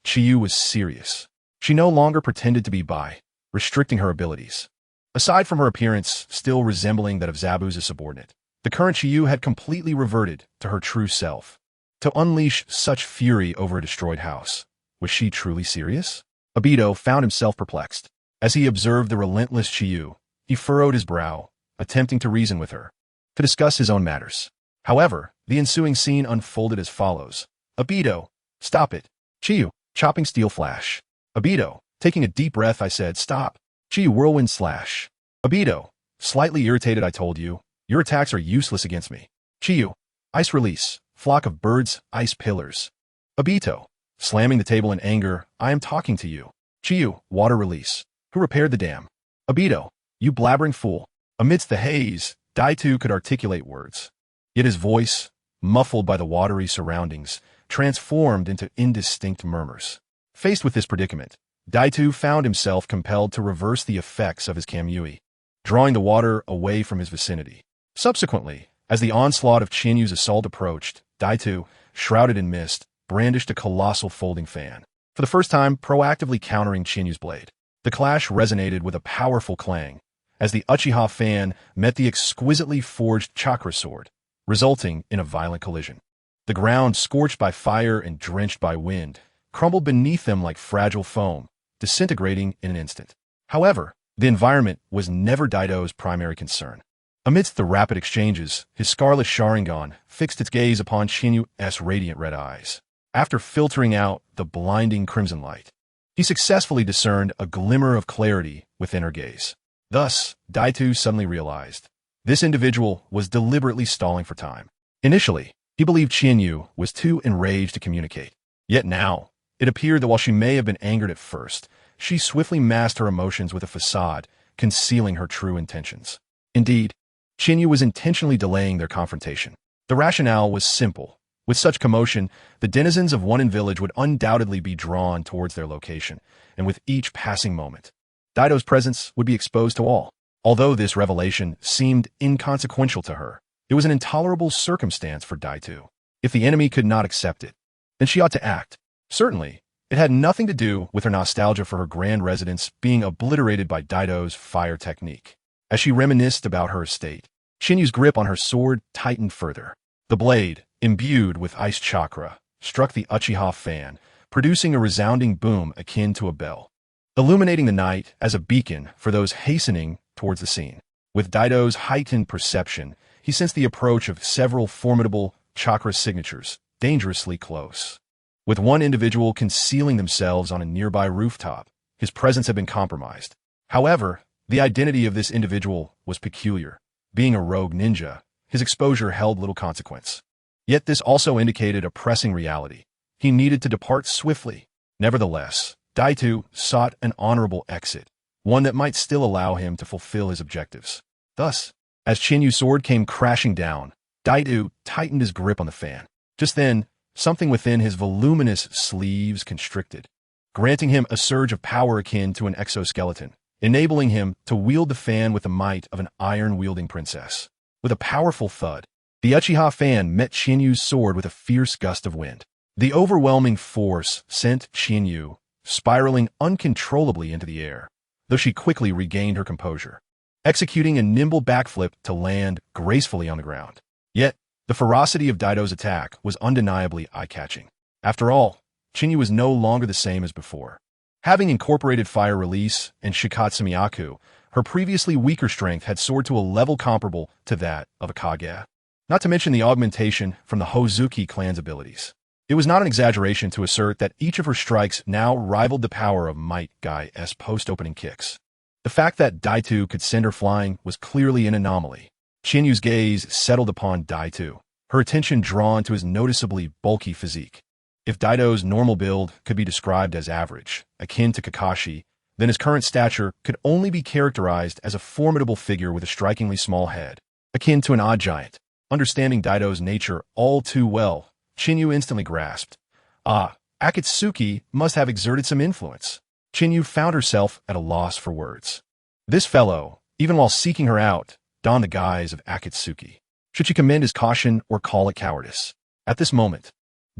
Chiyu was serious. She no longer pretended to be bi, restricting her abilities. Aside from her appearance still resembling that of Zabu's subordinate, the current Chiyu had completely reverted to her true self. To unleash such fury over a destroyed house, was she truly serious? Obito found himself perplexed. As he observed the relentless Chiyu, he furrowed his brow, attempting to reason with her, to discuss his own matters. However, the ensuing scene unfolded as follows. Obito, stop it. Chiyu, chopping steel flash. Obito, taking a deep breath, I said, stop. Chiyu, whirlwind slash. Obito, slightly irritated, I told you, your attacks are useless against me. Chiyu, ice release, flock of birds, ice pillars. Obito, slamming the table in anger, I am talking to you. Chiyu, water release. Who repaired the dam? Obito, you blabbering fool. Amidst the haze, Daitu could articulate words. Yet his voice, muffled by the watery surroundings, transformed into indistinct murmurs. Faced with this predicament, Daitu found himself compelled to reverse the effects of his Kamui, drawing the water away from his vicinity. Subsequently, as the onslaught of Chinyu's assault approached, Daitu, shrouded in mist, brandished a colossal folding fan, for the first time proactively countering Chinyu's blade. The clash resonated with a powerful clang, as the Uchiha fan met the exquisitely forged chakra sword, resulting in a violent collision. The ground, scorched by fire and drenched by wind, crumbled beneath them like fragile foam, disintegrating in an instant. However, the environment was never Daito's primary concern. Amidst the rapid exchanges, his scarlet Sharingan fixed its gaze upon Chinyu's radiant red eyes. After filtering out the blinding crimson light, he successfully discerned a glimmer of clarity within her gaze. Thus, Daitu suddenly realized this individual was deliberately stalling for time. Initially, he believed Chinyu was too enraged to communicate. Yet now, it appeared that while she may have been angered at first, she swiftly masked her emotions with a facade, concealing her true intentions. Indeed, Chinyu was intentionally delaying their confrontation. The rationale was simple. With such commotion, the denizens of one village would undoubtedly be drawn towards their location, and with each passing moment, Daito's presence would be exposed to all. Although this revelation seemed inconsequential to her, it was an intolerable circumstance for Daitu. If the enemy could not accept it, then she ought to act. Certainly, it had nothing to do with her nostalgia for her grand residence being obliterated by Daito's fire technique. As she reminisced about her estate, Chinyu's grip on her sword tightened further. The blade, imbued with ice chakra, struck the Uchiha fan, producing a resounding boom akin to a bell, illuminating the night as a beacon for those hastening towards the scene. With Daito's heightened perception, he sensed the approach of several formidable chakra signatures, dangerously close. With one individual concealing themselves on a nearby rooftop, his presence had been compromised. However, the identity of this individual was peculiar. Being a rogue ninja, his exposure held little consequence. Yet this also indicated a pressing reality. He needed to depart swiftly. Nevertheless, Daitu sought an honorable exit, one that might still allow him to fulfill his objectives. Thus, as Qinyu's sword came crashing down, Daitu tightened his grip on the fan. Just then, something within his voluminous sleeves constricted, granting him a surge of power akin to an exoskeleton, enabling him to wield the fan with the might of an iron-wielding princess. With a powerful thud, the Uchiha fan met Qinyu's sword with a fierce gust of wind. The overwhelming force sent Qinyu spiraling uncontrollably into the air, though she quickly regained her composure, executing a nimble backflip to land gracefully on the ground. Yet, the ferocity of Daito's attack was undeniably eye-catching. After all, Qinyu was no longer the same as before. Having incorporated Fire Release and Shikatsumiyaku, her previously weaker strength had soared to a level comparable to that of a Kage. Not to mention the augmentation from the Hozuki clan's abilities. It was not an exaggeration to assert that each of her strikes now rivaled the power of Might Guy's post-opening kicks. The fact that Daitu could send her flying was clearly an anomaly. Qinyu's gaze settled upon Daitu, her attention drawn to his noticeably bulky physique. If Daito's normal build could be described as average, akin to Kakashi, then his current stature could only be characterized as a formidable figure with a strikingly small head, akin to an odd giant. Understanding Daito's nature all too well, Qinyu instantly grasped. Akatsuki must have exerted some influence. Qinyu found herself at a loss for words. This fellow, even while seeking her out, donned the guise of Akatsuki. Should she commend his caution or call it cowardice? At this moment,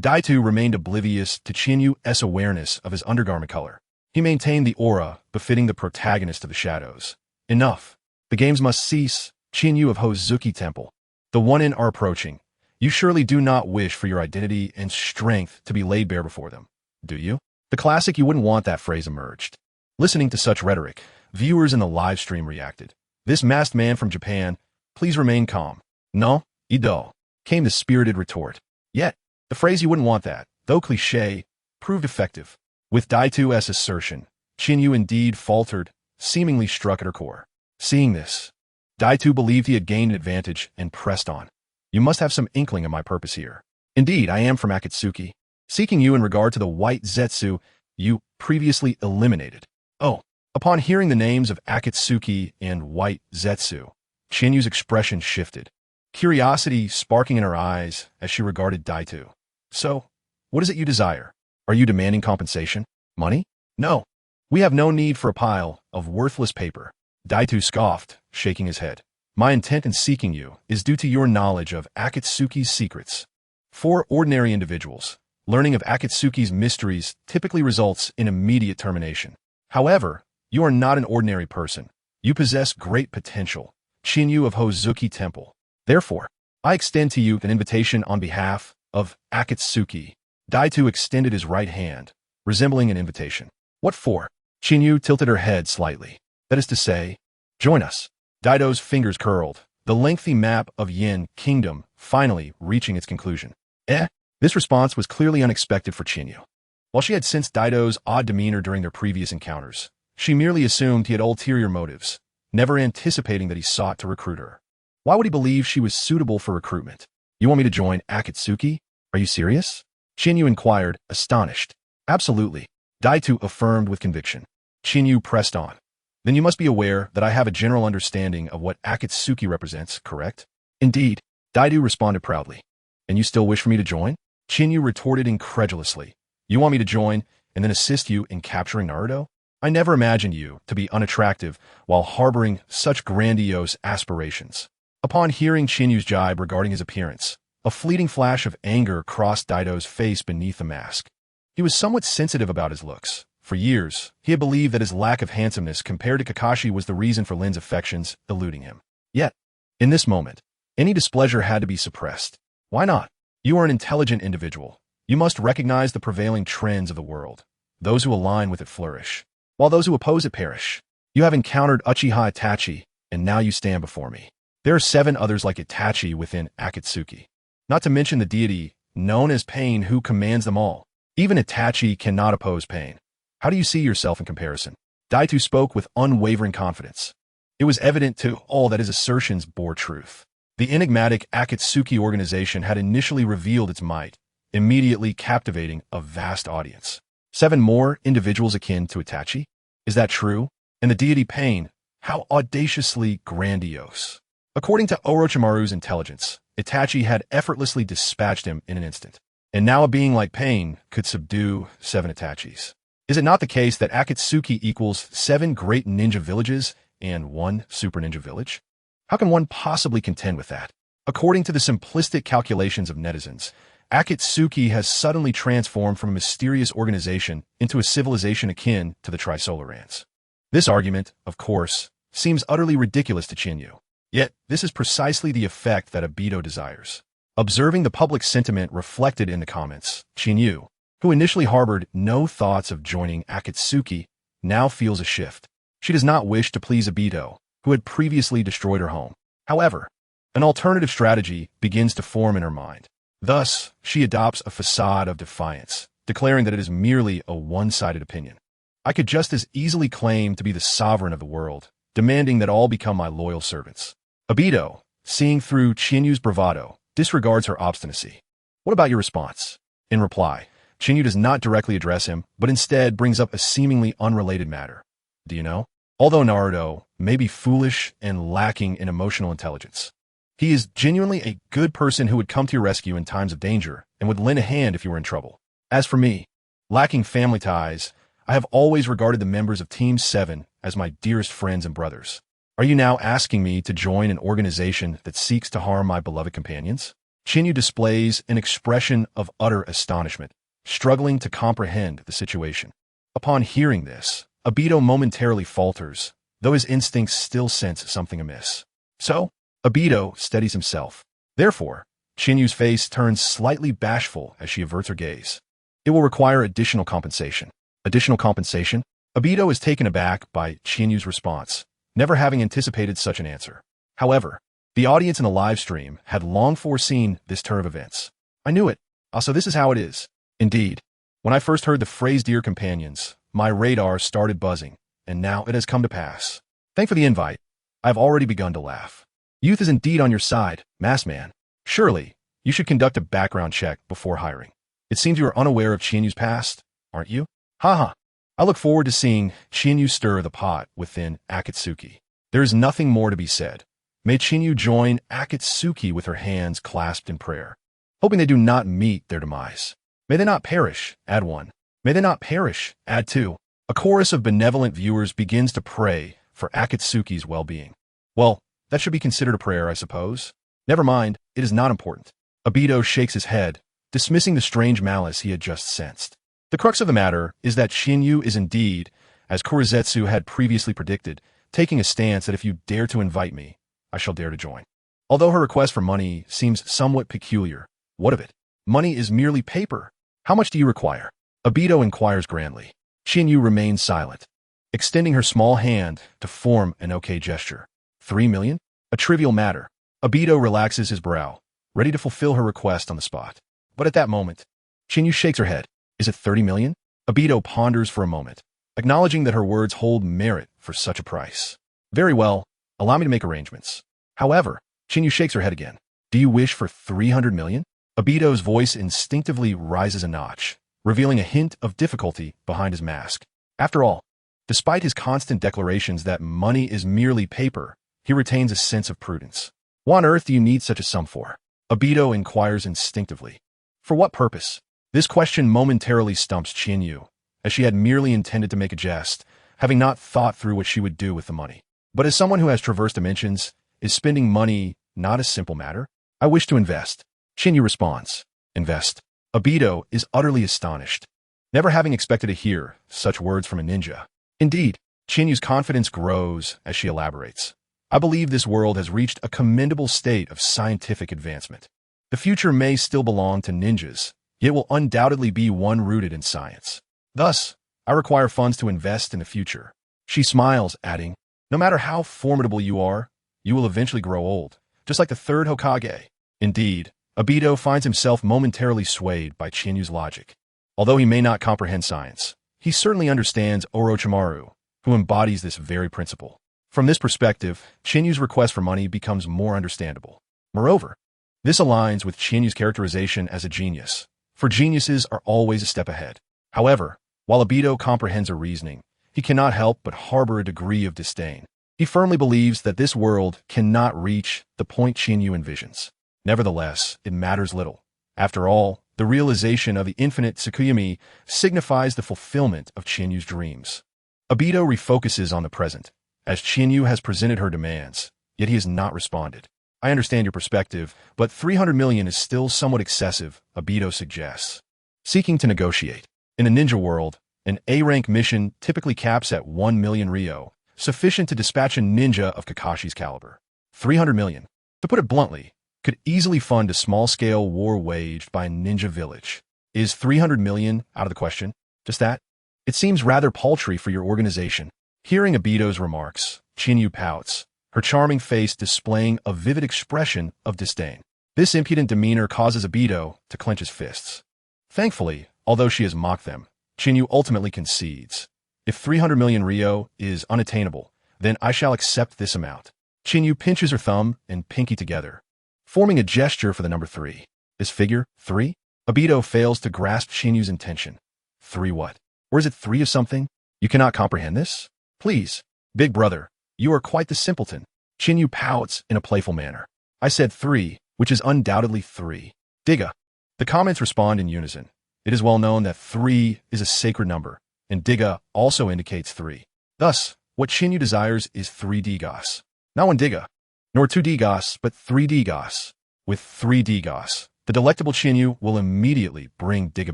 Daitu remained oblivious to Qinyu's awareness of his undergarment color. He maintained the aura befitting the protagonist of the shadows. Enough. The games must cease. Qinyu of Hozuki Temple. The one-in are approaching. You surely do not wish for your identity and strength to be laid bare before them, do you? The classic "you wouldn't want that" phrase emerged. Listening to such rhetoric, viewers in the live stream reacted. This masked man from Japan, please remain calm. No, Ido, came the spirited retort. Yet, the phrase "you wouldn't want that," though cliché, proved effective. With Daitu's assertion, Qinyu indeed faltered, seemingly struck at her core. Seeing this, Daitu believed he had gained an advantage and pressed on. You must have some inkling of my purpose here. Indeed, I am from Akatsuki, seeking you in regard to the white Zetsu you previously eliminated. Oh, upon hearing the names of Akatsuki and white Zetsu, Qinyu's expression shifted, curiosity sparking in her eyes as she regarded Daitu. So, what is it you desire? Are you demanding compensation? Money? No. We have no need for a pile of worthless paper. Daitu scoffed, shaking his head. My intent in seeking you is due to your knowledge of Akatsuki's secrets. For ordinary individuals, learning of Akatsuki's mysteries typically results in immediate termination. However, you are not an ordinary person. You possess great potential. Qinyu of Hozuki Temple. Therefore, I extend to you an invitation on behalf of Akatsuki. Daitu extended his right hand, resembling an invitation. What for? Qinyu tilted her head slightly. That is to say, join us. Daito's fingers curled, the lengthy map of Yin Kingdom finally reaching its conclusion. This response was clearly unexpected for Qinyu. While she had sensed Daito's odd demeanor during their previous encounters, she merely assumed he had ulterior motives, never anticipating that he sought to recruit her. Why would he believe she was suitable for recruitment? You want me to join Akatsuki? Are you serious? Qinyu inquired, astonished. Absolutely, Daitu affirmed with conviction. Qinyu pressed on. Then you must be aware that I have a general understanding of what Akatsuki represents, correct? Indeed, Daitu responded proudly. And you still wish for me to join? Qinyu retorted incredulously. You want me to join and then assist you in capturing Naruto? I never imagined you to be unattractive while harboring such grandiose aspirations. Upon hearing Qinyu's jibe regarding his appearance, a fleeting flash of anger crossed Daito's face beneath the mask. He was somewhat sensitive about his looks. For years, he had believed that his lack of handsomeness compared to Kakashi was the reason for Lin's affections eluding him. Yet, in this moment, any displeasure had to be suppressed. Why not? You are an intelligent individual. You must recognize the prevailing trends of the world. Those who align with it flourish, while those who oppose it perish. You have encountered Uchiha Itachi, and now you stand before me. There are 7 others like Itachi within Akatsuki. Not to mention the deity, known as Pain, who commands them all. Even Itachi cannot oppose Pain. How do you see yourself in comparison? Daitu spoke with unwavering confidence. It was evident to all that his assertions bore truth. The enigmatic Akatsuki organization had initially revealed its might, immediately captivating a vast audience. 7 more individuals akin to Itachi? Is that true? And the deity Pain, how audaciously grandiose. According to Orochimaru's intelligence, Itachi had effortlessly dispatched him in an instant. And now a being like Pain could subdue 7 Itachis. Is it not the case that Akatsuki equals 7 great ninja villages and 1 super ninja village? How can one possibly contend with that? According to the simplistic calculations of netizens, Akatsuki has suddenly transformed from a mysterious organization into a civilization akin to the Trisolarans. This argument, of course, seems utterly ridiculous to Chinyu. Yet, this is precisely the effect that Obito desires. Observing the public sentiment reflected in the comments, Chinyu, who initially harbored no thoughts of joining Akatsuki, now feels a shift. She does not wish to please Obito, who had previously destroyed her home. However, an alternative strategy begins to form in her mind. Thus, she adopts a facade of defiance, declaring that it is merely a one-sided opinion. I could just as easily claim to be the sovereign of the world, demanding that all become my loyal servants. Obito, seeing through Chinyu's bravado, disregards her obstinacy. What about your response? In reply, Chinyu does not directly address him, but instead brings up a seemingly unrelated matter. Do you know? Although Naruto may be foolish and lacking in emotional intelligence, he is genuinely a good person who would come to your rescue in times of danger and would lend a hand if you were in trouble. As for me, lacking family ties, I have always regarded the members of Team 7 as my dearest friends and brothers. Are you now asking me to join an organization that seeks to harm my beloved companions? Chinyu displays an expression of utter astonishment, struggling to comprehend the situation. Upon hearing this, Obito momentarily falters, though his instincts still sense something amiss. So, Obito steadies himself. Therefore, Chinyu's face turns slightly bashful as she averts her gaze. It will require additional compensation. Additional compensation? Obito is taken aback by Chinyu's response, never having anticipated such an answer. However, the audience in the live stream had long foreseen this turn of events. I knew it. Also, this is how it is. Indeed, when I first heard the phrase "dear companions," my radar started buzzing, and now it has come to pass. Thanks for the invite. I have already begun to laugh. Youth is indeed on your side, masked man. Surely, you should conduct a background check before hiring. It seems you are unaware of Chinyu's past, aren't you? Haha. I look forward to seeing Chinyu stir the pot within Akatsuki. There is nothing more to be said. May Chinyu join Akatsuki with her hands clasped in prayer, hoping they do not meet their demise. May they not perish, add 1. May they not perish, add 2. A chorus of benevolent viewers begins to pray for Akatsuki's well-being. Well, that should be considered a prayer, I suppose. Never mind, it is not important. Obito shakes his head, dismissing the strange malice he had just sensed. The crux of the matter is that Chinyu is indeed, as Kurizetsu had previously predicted, taking a stance that if you dare to invite me, I shall dare to join. Although her request for money seems somewhat peculiar, what of it? Money is merely paper. How much do you require? Obito inquires grandly. Chinyu remains silent, extending her small hand to form an okay gesture. 3 million? A trivial matter. Obito relaxes his brow, ready to fulfill her request on the spot. But at that moment, Chinyu shakes her head. Is it 30 million? Obito ponders for a moment, acknowledging that her words hold merit for such a price. Very well, allow me to make arrangements. However, Chinyu shakes her head again. Do you wish for 300 million? Obito's voice instinctively rises a notch, revealing a hint of difficulty behind his mask. After all, despite his constant declarations that money is merely paper, he retains a sense of prudence. What on earth do you need such a sum for? Obito inquires instinctively. For what purpose? This question momentarily stumps Chinyu, as she had merely intended to make a jest, having not thought through what she would do with the money. But as someone who has traversed dimensions, is spending money not a simple matter? I wish to invest. Chinyu responds. Invest. Obito is utterly astonished, never having expected to hear such words from a ninja. Indeed, Chinyu's confidence grows as she elaborates. I believe this world has reached a commendable state of scientific advancement. The future may still belong to ninjas, yet will undoubtedly be one rooted in science. Thus, I require funds to invest in the future. She smiles, adding, no matter how formidable you are, you will eventually grow old, just like the third Hokage. Indeed, Obito finds himself momentarily swayed by Chinyu's logic. Although he may not comprehend science, he certainly understands Orochimaru, who embodies this very principle. From this perspective, Chinyu's request for money becomes more understandable. Moreover, this aligns with Qianyu's characterization as a genius, for geniuses are always a step ahead. However, while Obito comprehends her reasoning, he cannot help but harbor a degree of disdain. He firmly believes that this world cannot reach the point Qianyu envisions. Nevertheless, it matters little. After all, the realization of the infinite Tsukuyomi signifies the fulfillment of Qianyu's dreams. Obito refocuses on the present, as Qianyu has presented her demands, yet he has not responded. I understand your perspective, but 300 million is still somewhat excessive, Obito suggests. Seeking to negotiate. In a ninja world, an A-rank mission typically caps at 1 million Ryo, sufficient to dispatch a ninja of Kakashi's caliber. 300 million, to put it bluntly, could easily fund a small-scale war waged by a ninja village. Is 300 million out of the question? Just that? It seems rather paltry for your organization. Hearing Obito's remarks, Qianyu pouts, her charming face displaying a vivid expression of disdain. This impudent demeanor causes Obito to clench his fists. Thankfully, although she has mocked them, Qianyu ultimately concedes. If 300 million Ryo is unattainable, then I shall accept this amount. Qianyu pinches her thumb and pinky together, forming a gesture for the number 3. Is figure 3? Obito fails to grasp Qianyu's intention. 3 what? Or is it 3 of something? You cannot comprehend this? Please, big brother, you are quite the simpleton. Qianyu pouts in a playful manner. I said 3, which is undoubtedly 3. Digga. The comments respond in unison. It is well known that 3 is a sacred number, and Digga also indicates 3. Thus, what Qianyu desires is 3 Digos. Not 1 Digga, nor 2 Digos, but 3 Digos. With 3 Digos, the delectable Qianyu will immediately bring Digga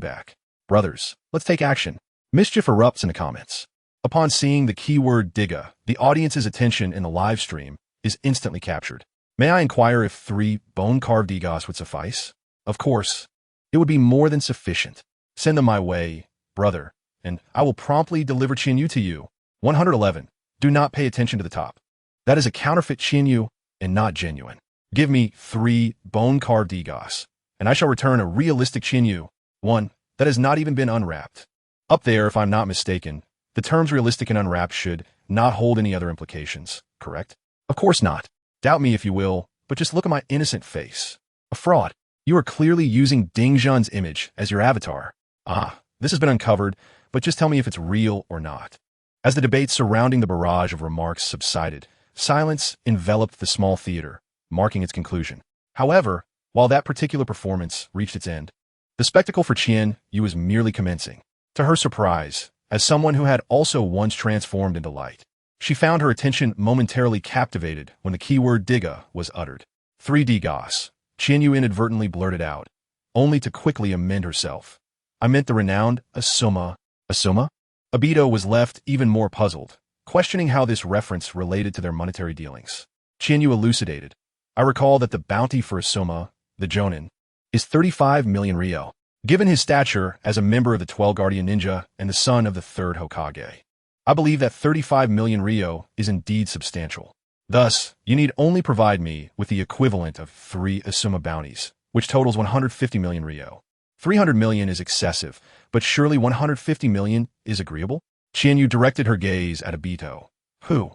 back. Brothers, let's take action. Mischief erupts in the comments. Upon seeing the keyword Digga, the audience's attention in the live stream is instantly captured. May I inquire if 3 bone-carved Digos would suffice? Of course, it would be more than sufficient. Send them my way, brother, and I will promptly deliver Qianyu to you. 111. Do not pay attention to the top. That is a counterfeit Qianyu and not genuine. Give me 3 bone-carved Digos, and I shall return a realistic Qianyu, one that has not even been unwrapped. Up there, if I'm not mistaken, the terms realistic and unwrapped should not hold any other implications, correct? Of course not. Doubt me if you will, but just look at my innocent face. A fraud. You are clearly using Ding Zhan's image as your avatar. Ah, this has been uncovered, but just tell me if it's real or not. As the debate surrounding the barrage of remarks subsided, silence enveloped the small theater, marking its conclusion. However, while that particular performance reached its end, the spectacle for Qianyu was merely commencing. To her surprise, as someone who had also once transformed into light, she found her attention momentarily captivated when the keyword Digga was uttered. 3 Digos, Qianyu inadvertently blurted out, only to quickly amend herself. I meant the renowned Asuma. Asuma? Obito was left even more puzzled, questioning how this reference related to their monetary dealings. Qianyu elucidated. I recall that the bounty for Asuma, the Jonin, is 35 million Ryo. Given his stature as a member of the 12 Guardian Ninja and the son of the 3rd Hokage, I believe that 35 million Ryo is indeed substantial. Thus, you need only provide me with the equivalent of 3 Asuma bounties, which totals 150 million Ryo. 300 million is excessive, but surely 150 million is agreeable? Qianyu directed her gaze at Obito, who,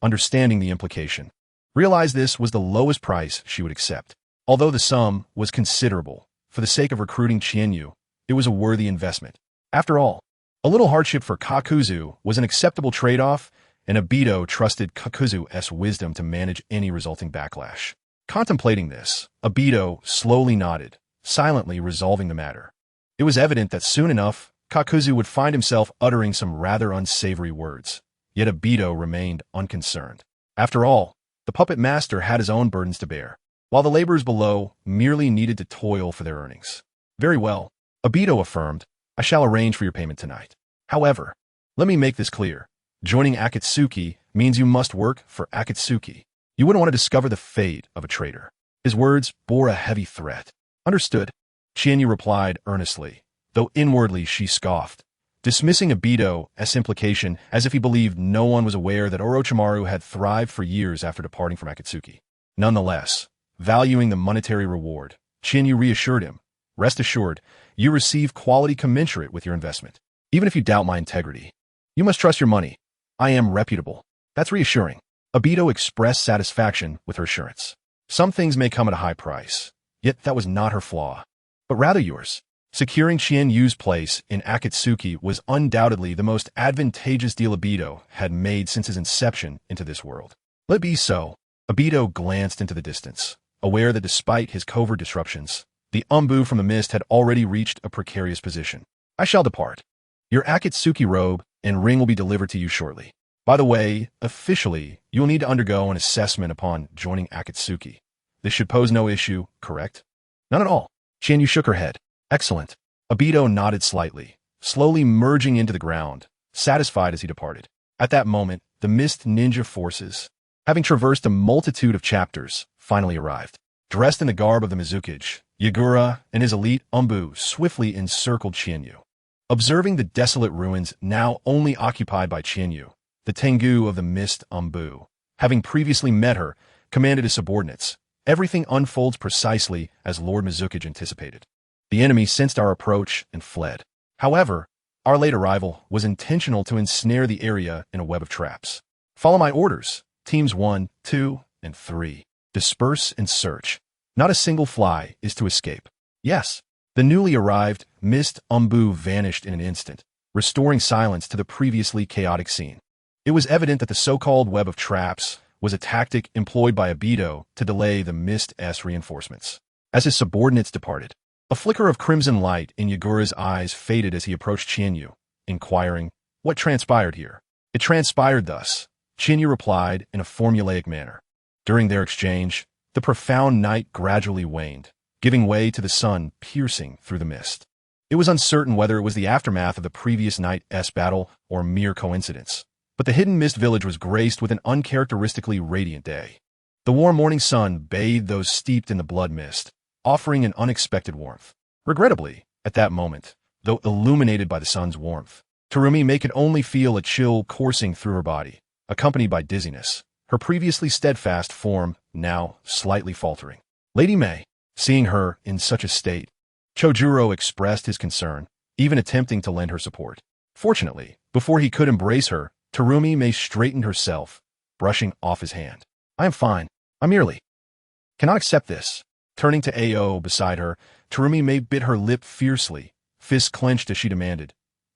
understanding the implication, realized this was the lowest price she would accept. Although the sum was considerable, for the sake of recruiting Qianyu, it was a worthy investment. After all, a little hardship for Kakuzu was an acceptable trade-off, and Obito trusted Kakuzu's wisdom to manage any resulting backlash. Contemplating this, Obito slowly nodded, silently resolving the matter. It was evident that soon enough, Kakuzu would find himself uttering some rather unsavory words, yet Obito remained unconcerned. After all, the puppet master had his own burdens to bear, while the laborers below merely needed to toil for their earnings. Very well, Obito affirmed, I shall arrange for your payment tonight. However, let me make this clear. Joining Akatsuki means you must work for Akatsuki. You wouldn't want to discover the fate of a traitor. His words bore a heavy threat. Understood, Qianyu replied earnestly, though inwardly she scoffed, dismissing Obito's implication as if he believed no one was aware that Orochimaru had thrived for years after departing from Akatsuki. Nonetheless, valuing the monetary reward, Qianyu reassured him, rest assured, you receive quality commensurate with your investment. Even if you doubt my integrity, you must trust your money. I am reputable. That's reassuring. Obito expressed satisfaction with her assurance. Some things may come at a high price, yet that was not her flaw, but rather yours. Securing Qian Yu's place in Akatsuki was undoubtedly the most advantageous deal Obito had made since his inception into this world. Let it be so. Obito glanced into the distance, aware that despite his covert disruptions, the Umbu from the mist had already reached a precarious position. I shall depart. Your Akatsuki robe and ring will be delivered to you shortly. By the way, officially, you will need to undergo an assessment upon joining Akatsuki. This should pose no issue, correct? None at all. Qian Yu shook her head. Excellent. Obito nodded slightly, slowly merging into the ground, satisfied as he departed. At that moment, the Mist Ninja forces, having traversed a multitude of chapters, finally arrived. Dressed in the garb of the Mizukage, Yagura and his elite Umbu swiftly encircled Qian Yu. Observing the desolate ruins now only occupied by Qian Yu, the Tengu of the Mist Umbu, having previously met her, commanded his subordinates. Everything unfolds precisely as Lord Mizukage anticipated. The enemy sensed our approach and fled. However, our late arrival was intentional to ensnare the area in a web of traps. Follow my orders. Teams 1, 2, and 3. Disperse and search. Not a single fly is to escape. Yes, the newly arrived Mist Umbu vanished in an instant, restoring silence to the previously chaotic scene. It was evident that the so-called web of traps was a tactic employed by Obito to delay the Mist-S reinforcements. As his subordinates departed, a flicker of crimson light in Yagura's eyes faded as he approached Qian Yu, inquiring, "What transpired here?" "It transpired thus," Qian Yu replied in a formulaic manner. During their exchange, the profound night gradually waned, giving way to the sun piercing through the mist. It was uncertain whether it was the aftermath of the previous night's battle or mere coincidence, but the hidden mist village was graced with an uncharacteristically radiant day. The warm morning sun bathed those steeped in the blood mist, offering an unexpected warmth. Regrettably, at that moment, though illuminated by the sun's warmth, Terumi May could only feel a chill coursing through her body, accompanied by dizziness, her previously steadfast form now slightly faltering. Lady May, seeing her in such a state, Chojuro expressed his concern, even attempting to lend her support. Fortunately, before he could embrace her, Terumi May straightened herself, brushing off his hand. "I am fine. I merely cannot accept this." Turning to Ao beside her, Terumi May bit her lip fiercely, fists clenched as she demanded,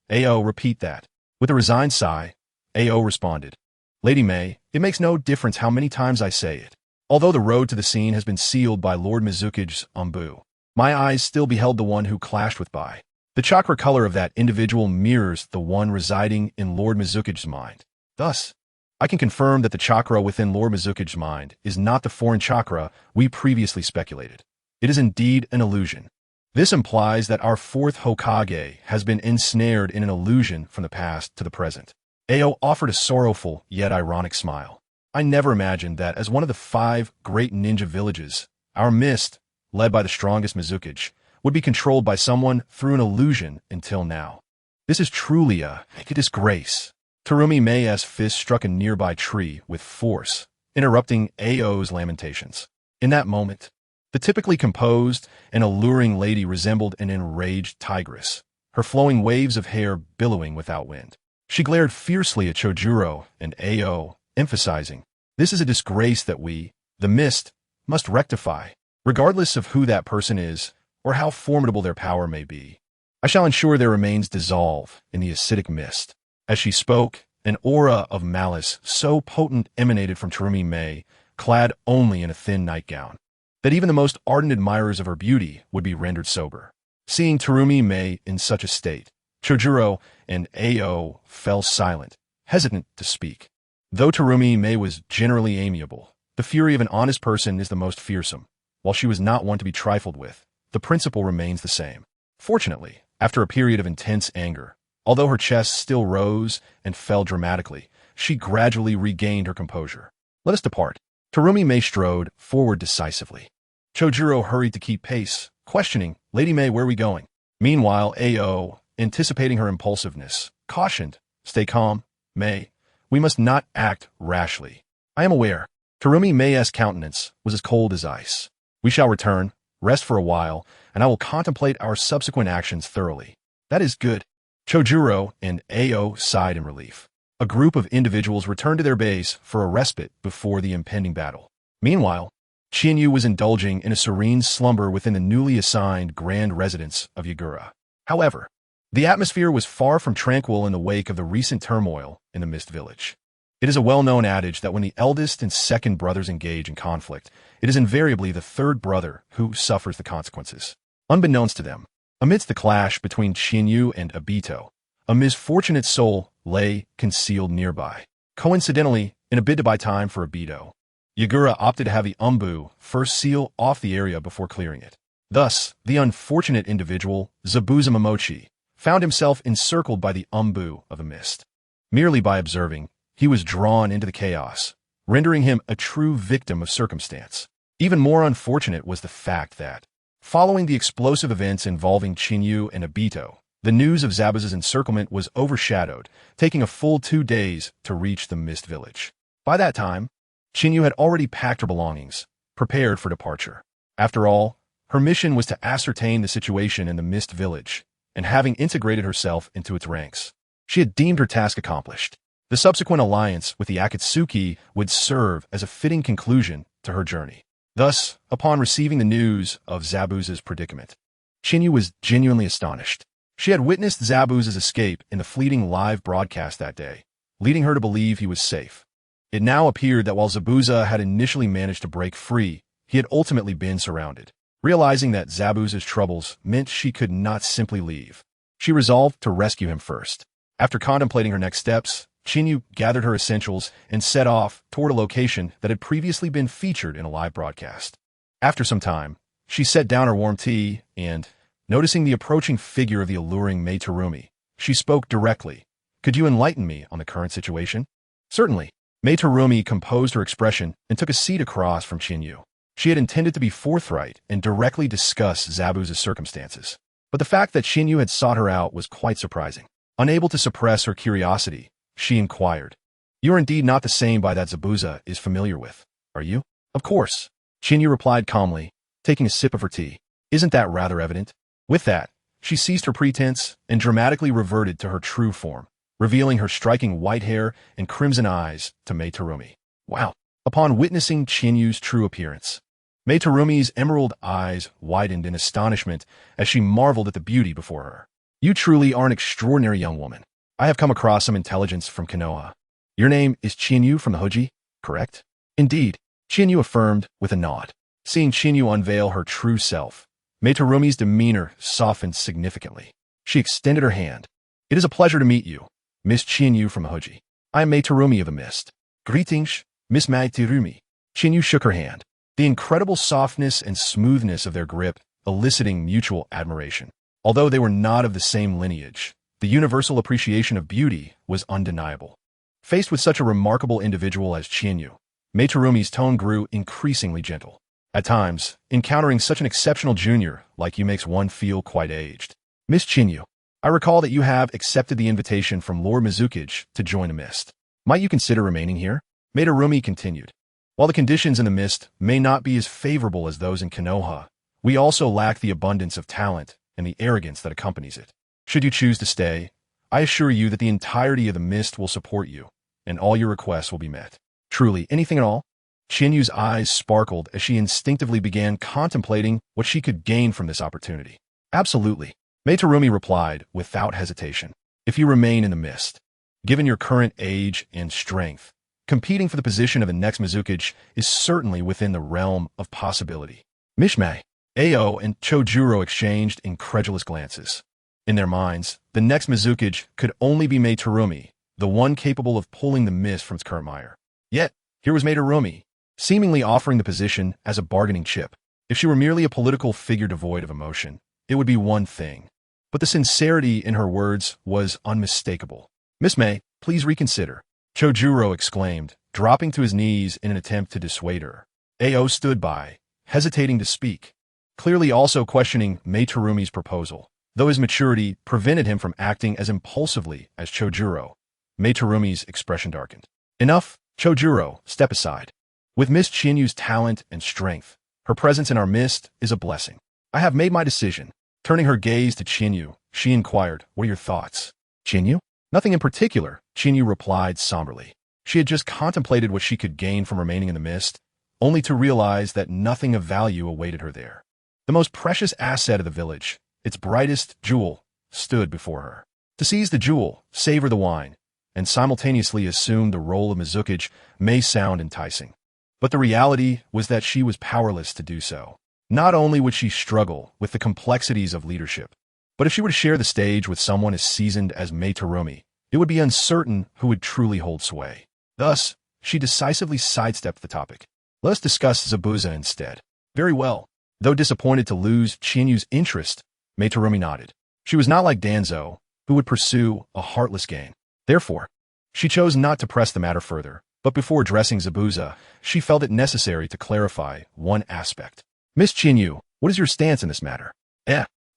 "Ao, repeat that." With a resigned sigh, Ao responded, "Lady May, it makes no difference how many times I say it. Although the road to the scene has been sealed by Lord Mizukage's Umbu, my eyes still beheld the one who clashed with Bai. The chakra color of that individual mirrors the one residing in Lord Mizukage's mind. Thus, I can confirm that the chakra within Lord Mizukage's mind is not the foreign chakra we previously speculated. It is indeed an illusion. This implies that our fourth Hokage has been ensnared in an illusion from the past to the present." Ao offered a sorrowful yet ironic smile. "I never imagined that as one of the 5 great ninja villages, our mist, led by the strongest Mizukage, would be controlled by someone through an illusion until now. This is truly a disgrace." Terumi May's fist struck a nearby tree with force, interrupting Ao's lamentations. In that moment, the typically composed and alluring lady resembled an enraged tigress, her flowing waves of hair billowing without wind. She glared fiercely at Chojuro and Ao, emphasizing, "This is a disgrace that we, the Mist, must rectify, regardless of who that person is or how formidable their power may be. I shall ensure their remains dissolve in the acidic mist." As she spoke, an aura of malice so potent emanated from Terumi May, clad only in a thin nightgown, that even the most ardent admirers of her beauty would be rendered sober. Seeing Terumi May in such a state, Chojuro and Ao fell silent, hesitant to speak. Though Terumi May was generally amiable, the fury of an honest person is the most fearsome. While she was not one to be trifled with, the principle remains the same. Fortunately, after a period of intense anger, although her chest still rose and fell dramatically, she gradually regained her composure. "Let us depart." Terumi May strode forward decisively. Chojuro hurried to keep pace, questioning, "Lady May, where are we going?" Meanwhile, Ao, anticipating her impulsiveness, cautioned, "Stay calm, May. We must not act rashly." "I am aware." Terumi May's countenance was as cold as ice. "We shall return, rest for a while, and I will contemplate our subsequent actions thoroughly." "That is good." Chojuro and Ao sighed in relief. A group of individuals returned to their base for a respite before the impending battle. Meanwhile, Chinyu was indulging in a serene slumber within the newly assigned grand residence of Yagura. However, the atmosphere was far from tranquil in the wake of the recent turmoil in the Mist Village. It is a well-known adage that when the eldest and second brothers engage in conflict, it is invariably the third brother who suffers the consequences. Unbeknownst to them, amidst the clash between Chinyu and Obito, a misfortunate soul lay concealed nearby. Coincidentally, in a bid to buy time for Obito, Yagura opted to have the Umbu first seal off the area before clearing it. Thus, the unfortunate individual, Zabuza Momochi, found himself encircled by the Umbu of the mist. Merely by observing, he was drawn into the chaos, rendering him a true victim of circumstance. Even more unfortunate was the fact that, following the explosive events involving Chinyu and Obito, the news of Zabuza's encirclement was overshadowed, taking a full 2 days to reach the Mist Village. By that time, Chinyu had already packed her belongings, prepared for departure. After all, her mission was to ascertain the situation in the Mist Village, and having integrated herself into its ranks, she had deemed her task accomplished. The subsequent alliance with the Akatsuki would serve as a fitting conclusion to her journey. Thus, upon receiving the news of Zabuza's predicament, Chinyu was genuinely astonished. She had witnessed Zabuza's escape in the fleeting live broadcast that day, leading her to believe he was safe. It now appeared that while Zabuza had initially managed to break free, he had ultimately been surrounded. Realizing that Zabuza's troubles meant she could not simply leave, she resolved to rescue him first. After contemplating her next steps, Chinyu gathered her essentials and set off toward a location that had previously been featured in a live broadcast. After some time, she set down her warm tea and, noticing the approaching figure of the alluring Mei Terumi, she spoke directly. "Could you enlighten me on the current situation?" "Certainly." Mei Terumi composed her expression and took a seat across from Chinyu. She had intended to be forthright and directly discuss Zabuza's circumstances, but the fact that Chinyu had sought her out was quite surprising. Unable to suppress her curiosity, she inquired, "You are indeed not the same by that Zabuza is familiar with, are you?" "Of course," Chinyu replied calmly, taking a sip of her tea. "Isn't that rather evident?" With that, she ceased her pretense and dramatically reverted to her true form, revealing her striking white hair and crimson eyes to Mei Terumi. "Wow!" Upon witnessing Chinyu's true appearance, Mei Terumi's emerald eyes widened in astonishment as she marveled at the beauty before her. "You truly are an extraordinary young woman. I have come across some intelligence from Konoha. Your name is Chinyu from the Hoji, correct?" "Indeed," Chinyu affirmed with a nod. Seeing Chinyu unveil her true self, Mei Terumi's demeanor softened significantly. She extended her hand. "It is a pleasure to meet you, Miss Chinyu from the Hoji. I am Mei Terumi of the Mist." "Greetings, Miss Mei Terumi." Chinyu shook her hand, the incredible softness and smoothness of their grip eliciting mutual admiration. Although they were not of the same lineage, the universal appreciation of beauty was undeniable. Faced with such a remarkable individual as Chinyu, Mei Terumi's tone grew increasingly gentle. At times, encountering such an exceptional junior like you makes one feel quite aged. "Miss Chinyu, I recall that you have accepted the invitation from Lord Mizukage to join the Mist. Might you consider remaining here?" Mei Terumi continued. "While the conditions in the Mist may not be as favorable as those in Konoha, we also lack the abundance of talent and the arrogance that accompanies it. Should you choose to stay, I assure you that the entirety of the Mist will support you, and all your requests will be met." "Truly, anything at all?" Chinyu's eyes sparkled as she instinctively began contemplating what she could gain from this opportunity. "Absolutely," Mei Terumi replied without hesitation. "If you remain in the Mist, given your current age and strength, competing for the position of the next Mizukage is certainly within the realm of possibility." Mishmei, Ao, and Chojuro exchanged incredulous glances. In their minds, the next Mizukage could only be Mei Terumi, the one capable of pulling the Mist from its current mire. Yet, here was Mei Terumi, seemingly offering the position as a bargaining chip. If she were merely a political figure devoid of emotion, it would be one thing. But the sincerity in her words was unmistakable. "Miss Mei, please reconsider," Chojuro exclaimed, dropping to his knees in an attempt to dissuade her. Ao stood by, hesitating to speak, clearly also questioning Mei Terumi's proposal. Though his maturity prevented him from acting as impulsively as Chojuro, Mei Terumi's expression darkened. "Enough, Chojuro, step aside. With Miss Chinyu's talent and strength, her presence in our midst is a blessing. I have made my decision." Turning her gaze to Chinyu, she inquired, "What are your thoughts?" "Chinyu?" "Nothing in particular," Chinyu replied somberly. She had just contemplated what she could gain from remaining in the Mist, only to realize that nothing of value awaited her there. The most precious asset of the village, its brightest jewel, stood before her. To seize the jewel, savor the wine, and simultaneously assume the role of Mizukage may sound enticing. But the reality was that she was powerless to do so. Not only would she struggle with the complexities of leadership, but if she were to share the stage with someone as seasoned as Mei Terumi, it would be uncertain who would truly hold sway. Thus, she decisively sidestepped the topic. Let us discuss Zabuza instead. Very well. Though disappointed to lose Qianyu's interest, Mei Terumi nodded. She was not like Danzo, who would pursue a heartless gain. Therefore, she chose not to press the matter further, but before addressing Zabuza, she felt it necessary to clarify one aspect. Miss Qianyu, what is your stance in this matter?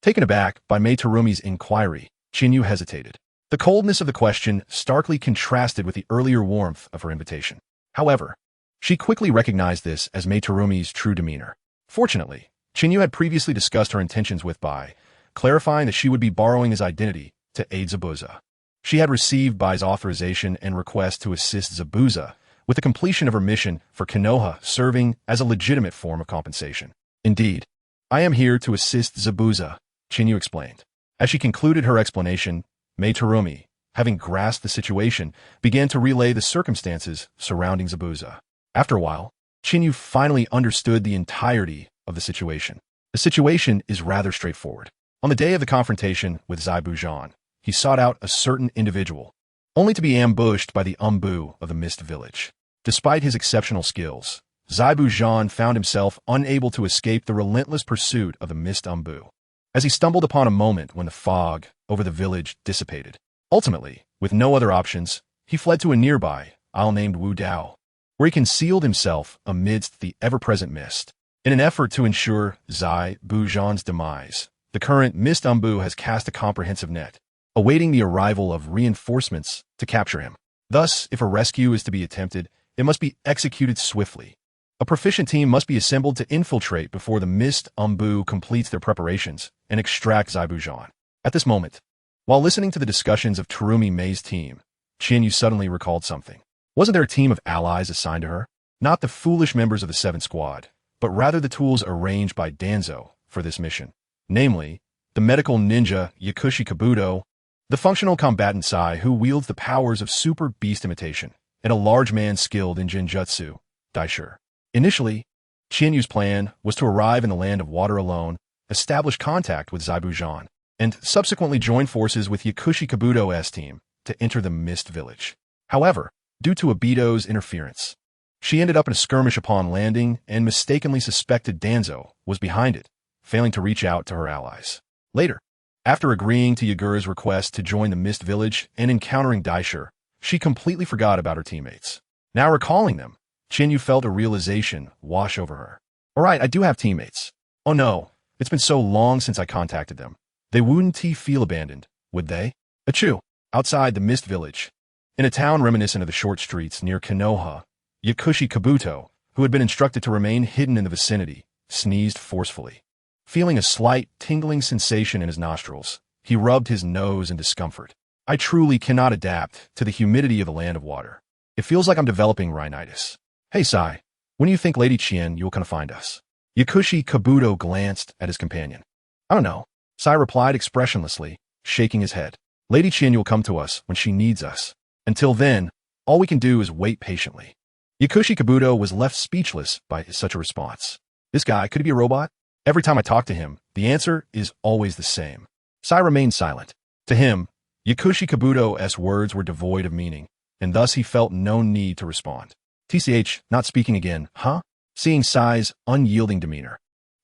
Taken aback by Mei Terumi's inquiry, Qianyu hesitated. The coldness of the question starkly contrasted with the earlier warmth of her invitation. However, she quickly recognized this as Mei Terumi's true demeanor. Fortunately, Qianyu had previously discussed her intentions with Bai, clarifying that she would be borrowing his identity to aid Zabuza. She had received Bai's authorization and request to assist Zabuza with the completion of her mission for Konoha, serving as a legitimate form of compensation. Indeed, I am here to assist Zabuza, Qianyu explained. As she concluded her explanation, Mei Terumi, having grasped the situation, began to relay the circumstances surrounding Zabuza. After a while, Qianyu finally understood the entirety of the situation. The situation is rather straightforward. On the day of the confrontation with Zai Bujan, he sought out a certain individual, only to be ambushed by the Umbu of the Mist Village. Despite his exceptional skills, Zai Bujan found himself unable to escape the relentless pursuit of the Mist Umbu. As he stumbled upon a moment when the fog over the village dissipated. Ultimately, with no other options, he fled to a nearby isle named Wu Dao, where he concealed himself amidst the ever-present mist. In an effort to ensure Zai Bujan's demise, the current Mist Umbu has cast a comprehensive net, awaiting the arrival of reinforcements to capture him. Thus, if a rescue is to be attempted, it must be executed swiftly. A proficient team must be assembled to infiltrate before the Mist Umbu completes their preparations and extract Zai Bujan. At this moment, while listening to the discussions of Terumi Mei's team, Qianyu suddenly recalled something. Wasn't there a team of allies assigned to her? Not the foolish members of the 7th Squad, but rather the tools arranged by Danzo for this mission. Namely, the medical ninja Yakushi Kabuto, the functional combatant Sai who wields the powers of super beast imitation, and a large man skilled in Jinjutsu, Daisher. Initially, Qianyu's plan was to arrive in the land of water alone, establish contact with Zai Bujan, and subsequently join forces with Yakushi Kabuto's team to enter the Mist Village. However, due to Obito's interference, she ended up in a skirmish upon landing and mistakenly suspected Danzo was behind it, failing to reach out to her allies. Later, after agreeing to Yagura's request to join the Mist Village and encountering Daisher, she completely forgot about her teammates. Now recalling them, Qianyu felt a realization wash over her. All right, I do have teammates. Oh no, it's been so long since I contacted them. They wouldn't feel abandoned, would they? Achoo! Outside the Mist Village, in a town reminiscent of the short streets near Konoha, Yakushi Kabuto, who had been instructed to remain hidden in the vicinity, sneezed forcefully. Feeling a slight tingling sensation in his nostrils, he rubbed his nose in discomfort. I truly cannot adapt to the humidity of the land of water. It feels like I'm developing rhinitis. Hey Sai, when do you think Lady Qian you will come to find us? Yakushi Kabuto glanced at his companion. I don't know, Sai replied expressionlessly, shaking his head. Lady Qian will come to us when she needs us. Until then, all we can do is wait patiently. Yakushi Kabuto was left speechless by such a response. This guy, could he be a robot? Every time I talk to him, the answer is always the same. Sai remained silent. To him, Yakushi Kabuto's words were devoid of meaning, and thus he felt no need to respond. TCH, not speaking again, huh? Seeing Sai's unyielding demeanor,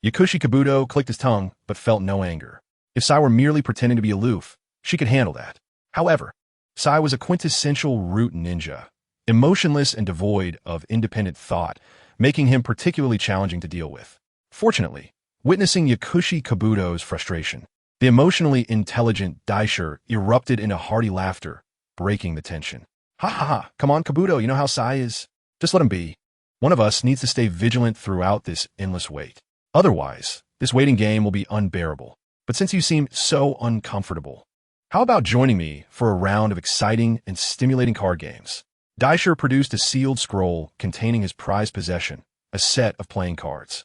Yakushi Kabuto clicked his tongue but felt no anger. If Sai were merely pretending to be aloof, she could handle that. However, Sai was a quintessential root ninja, emotionless and devoid of independent thought, making him particularly challenging to deal with. Fortunately, witnessing Yakushi Kabuto's frustration, the emotionally intelligent Daisher erupted into hearty laughter, breaking the tension. Ha ha ha, come on Kabuto, you know how Sai is. Just let him be. One of us needs to stay vigilant throughout this endless wait. Otherwise, this waiting game will be unbearable. But since you seem so uncomfortable, how about joining me for a round of exciting and stimulating card games? Daisher produced a sealed scroll containing his prized possession, a set of playing cards.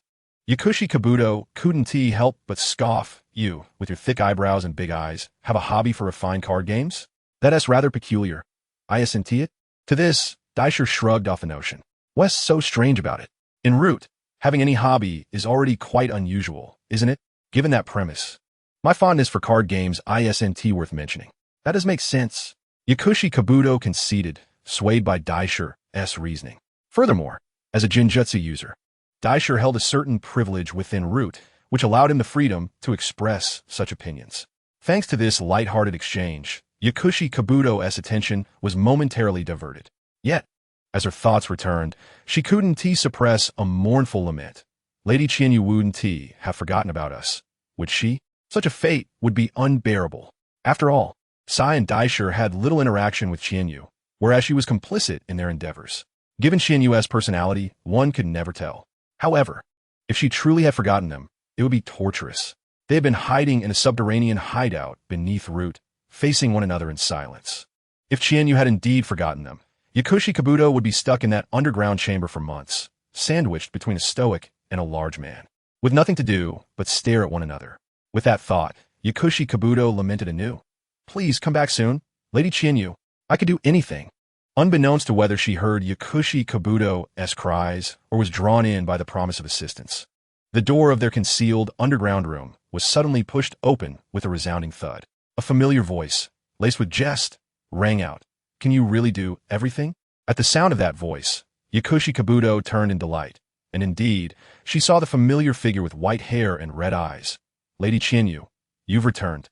Yakushi Kabuto couldn't help but scoff. You, with your thick eyebrows and big eyes, have a hobby for refined card games? That's rather peculiar. Isn't it? To this, Daisher shrugged off the notion. What's so strange about it? En route, having any hobby is already quite unusual, isn't it? Given that premise. My fondness for card games isn't worth mentioning. That does make sense. Yakushi Kabuto conceded, swayed by Daisher's reasoning. Furthermore, as a Jinjutsu user, Daisher held a certain privilege within route, which allowed him the freedom to express such opinions. Thanks to this light-hearted exchange, Yakushi Kabuto's attention was momentarily diverted. Yet, as her thoughts returned, she couldn't suppress a mournful lament. Lady Qianyu wouldn't have forgotten about us, would she? Such a fate would be unbearable. After all, Sai and Daisher had little interaction with Qianyu, whereas she was complicit in their endeavors. Given Qianyu's personality, one could never tell. However, if she truly had forgotten them, it would be torturous. They had been hiding in a subterranean hideout beneath route, facing one another in silence. If Qianyu had indeed forgotten them, Yakushi Kabuto would be stuck in that underground chamber for months, sandwiched between a stoic and a large man, with nothing to do but stare at one another. With that thought, Yakushi Kabuto lamented anew. Please come back soon, Lady Qianyu. I could do anything. Unbeknownst to whether she heard Yakushi Kabuto's cries or was drawn in by the promise of assistance, the door of their concealed underground room was suddenly pushed open with a resounding thud. A familiar voice, laced with jest, rang out. Can you really do everything? At the sound of that voice, Yakushi Kabuto turned in delight, and indeed, she saw the familiar figure with white hair and red eyes. Lady Qianyu, you've returned.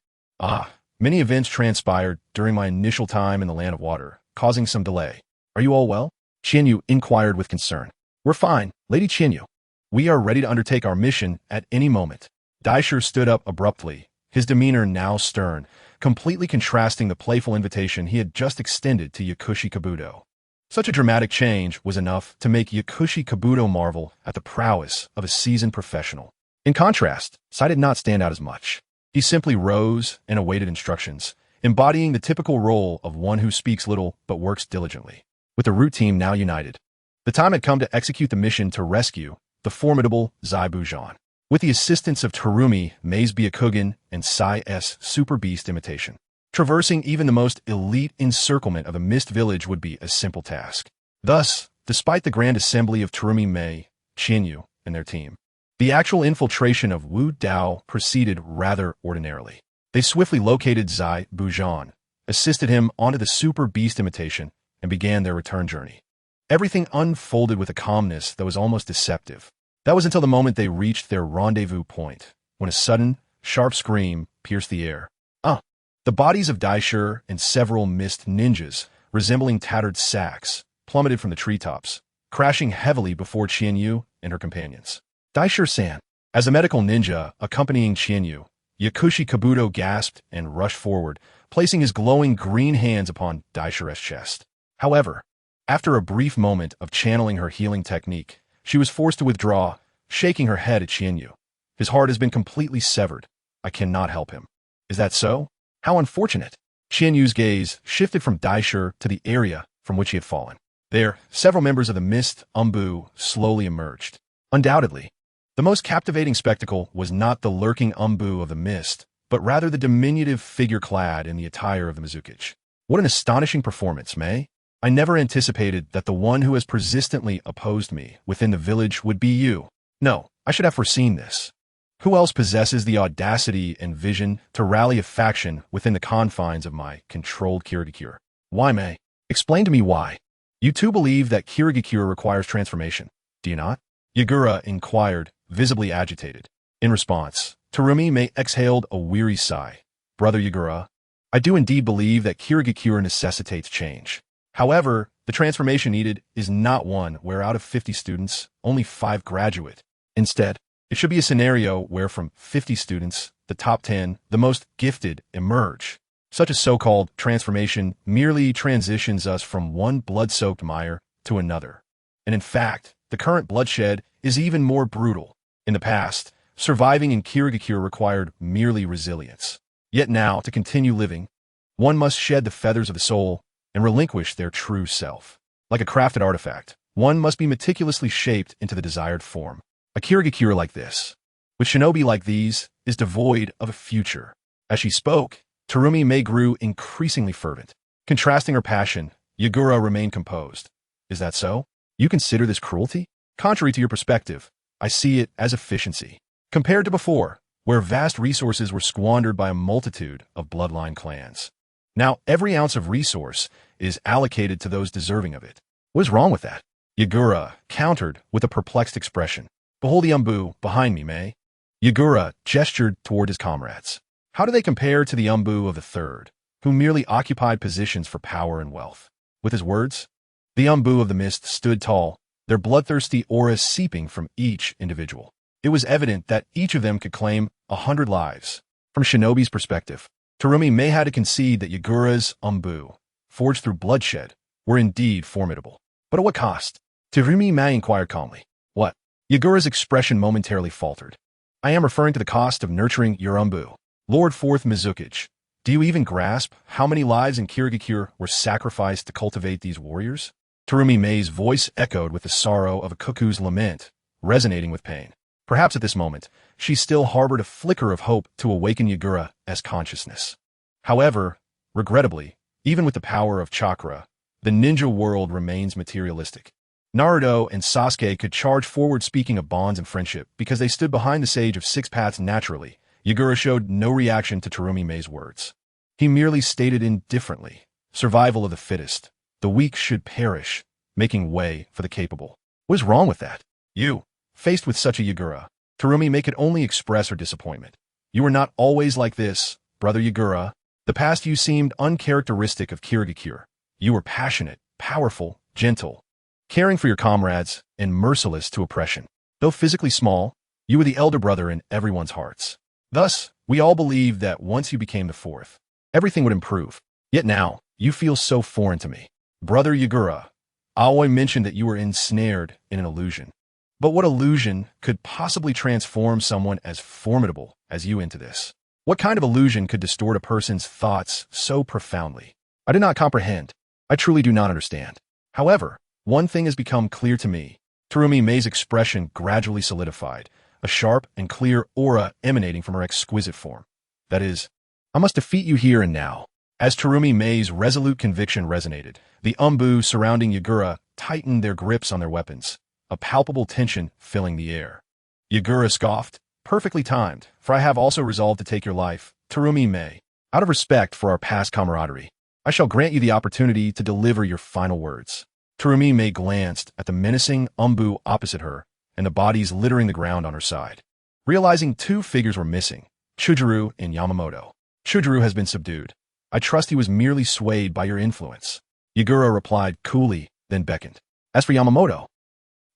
Many events transpired during my initial time in the Land of Water, causing some delay. Are you all well? Qianyu inquired with concern. We're fine, Lady Qianyu. We are ready to undertake our mission at any moment. Daisher stood up abruptly, his demeanor now stern, completely contrasting the playful invitation he had just extended to Yakushi Kabuto. Such a dramatic change was enough to make Yakushi Kabuto marvel at the prowess of a seasoned professional. In contrast, Sai did not stand out as much. He simply rose and awaited instructions, embodying the typical role of one who speaks little but works diligently. With the route team now united, the time had come to execute the mission to rescue the formidable Zai Bujan. With the assistance of Terumi, Mei's Byakugan, and Sai's Super Beast imitation, traversing even the most elite encirclement of a mist village would be a simple task. Thus, despite the grand assembly of Terumi, Mei, Qianyu, and their team, the actual infiltration of Wu Dao proceeded rather ordinarily. They swiftly located Zai Bujan, assisted him onto the Super Beast imitation, and began their return journey. Everything unfolded with a calmness that was almost deceptive. That was until the moment they reached their rendezvous point, when a sudden, sharp scream pierced the air. The bodies of Daisher and several mist ninjas, resembling tattered sacks, plummeted from the treetops, crashing heavily before Qianyu and her companions. Daisher-san. As a medical ninja accompanying Qianyu, Yakushi Kabuto gasped and rushed forward, placing his glowing green hands upon Daisher's chest. However, after a brief moment of channeling her healing technique, she was forced to withdraw, shaking her head at Qianyu. His heart has been completely severed. I cannot help him. Is that so? How unfortunate. Qianyu's gaze shifted from Daisher to the area from which he had fallen. There, several members of the Mist Umbu slowly emerged. Undoubtedly, the most captivating spectacle was not the lurking Umbu of the mist, but rather the diminutive figure clad in the attire of the Mizukage. What an astonishing performance, Mei. I never anticipated that the one who has persistently opposed me within the village would be you. No, I should have foreseen this. Who else possesses the audacity and vision to rally a faction within the confines of my controlled Kirigakure? Why, Mei? Explain to me why. You too believe that Kirigakure requires transformation, do you not? Yagura inquired, visibly agitated. In response, Terumi Mei exhaled a weary sigh. Brother Yagura, I do indeed believe that Kirigakure necessitates change. However, the transformation needed is not one where out of 50 students, only 5 graduate. Instead, it should be a scenario where from 50 students, the top 10, the most gifted, emerge. Such a so-called transformation merely transitions us from one blood-soaked mire to another. And in fact, the current bloodshed is even more brutal. In the past, surviving in Kirigakure required merely resilience. Yet now, to continue living, one must shed the feathers of the soul and relinquish their true self. Like a crafted artifact, one must be meticulously shaped into the desired form. A Kirigakure like this, with shinobi like these, is devoid of a future. As she spoke, Terumi Mei grew increasingly fervent. Contrasting her passion, Yagura remained composed. Is that so? You consider this cruelty? Contrary to your perspective, I see it as efficiency. Compared to before, where vast resources were squandered by a multitude of bloodline clans. Now every ounce of resource is allocated to those deserving of it. What is wrong with that? Yagura countered with a perplexed expression. Behold the Umbu behind me, Mei. Yagura gestured toward his comrades. How do they compare to the Umbu of the Third, who merely occupied positions for power and wealth? With his words, the Umbu of the Mist stood tall, their bloodthirsty auras seeping from each individual. It was evident that each of them could claim 100 lives. From Shinobi's perspective, Terumi Mei had to concede that Yagura's Umbu, forged through bloodshed, were indeed formidable. But at what cost? Terumi Mei inquired calmly. What? Yagura's expression momentarily faltered. I am referring to the cost of nurturing your Umbu. Lord Fourth Mizukichi, do you even grasp how many lives in Kirigakure were sacrificed to cultivate these warriors? Terumi Mei's voice echoed with the sorrow of a cuckoo's lament, resonating with pain. Perhaps at this moment, she still harbored a flicker of hope to awaken Yagura's consciousness. However, regrettably, even with the power of chakra, the ninja world remains materialistic. Naruto and Sasuke could charge forward speaking of bonds and friendship because they stood behind the Sage of Six Paths naturally. Yagura showed no reaction to Terumi Mei's words. He merely stated indifferently, survival of the fittest. The weak should perish, making way for the capable. What is wrong with that? You, faced with such a Yagura, Terumi Mei could only express her disappointment. You were not always like this, brother Yagura. The past you seemed uncharacteristic of Kirigakure. You were passionate, powerful, gentle, caring for your comrades, and merciless to oppression. Though physically small, you were the elder brother in everyone's hearts. Thus, we all believed that once you became the fourth, everything would improve. Yet now, you feel so foreign to me. Brother Yagura, Aoi mentioned that you were ensnared in an illusion. But what illusion could possibly transform someone as formidable as you into this? What kind of illusion could distort a person's thoughts so profoundly? I did not comprehend. I truly do not understand. However, one thing has become clear to me. Terumi Mei's expression gradually solidified, a sharp and clear aura emanating from her exquisite form. That is, I must defeat you here and now. As Terumi Mei's resolute conviction resonated, the Umbu surrounding Yagura tightened their grips on their weapons, a palpable tension filling the air. Yagura scoffed, perfectly timed, for I have also resolved to take your life, Terumi Mei. Out of respect for our past camaraderie, I shall grant you the opportunity to deliver your final words. Terumi Mei glanced at the menacing Umbu opposite her and the bodies littering the ground on her side. Realizing two figures were missing, Chujuru and Yamamoto. Chujuru has been subdued. I trust he was merely swayed by your influence. Yagura replied coolly, then beckoned. As for Yamamoto,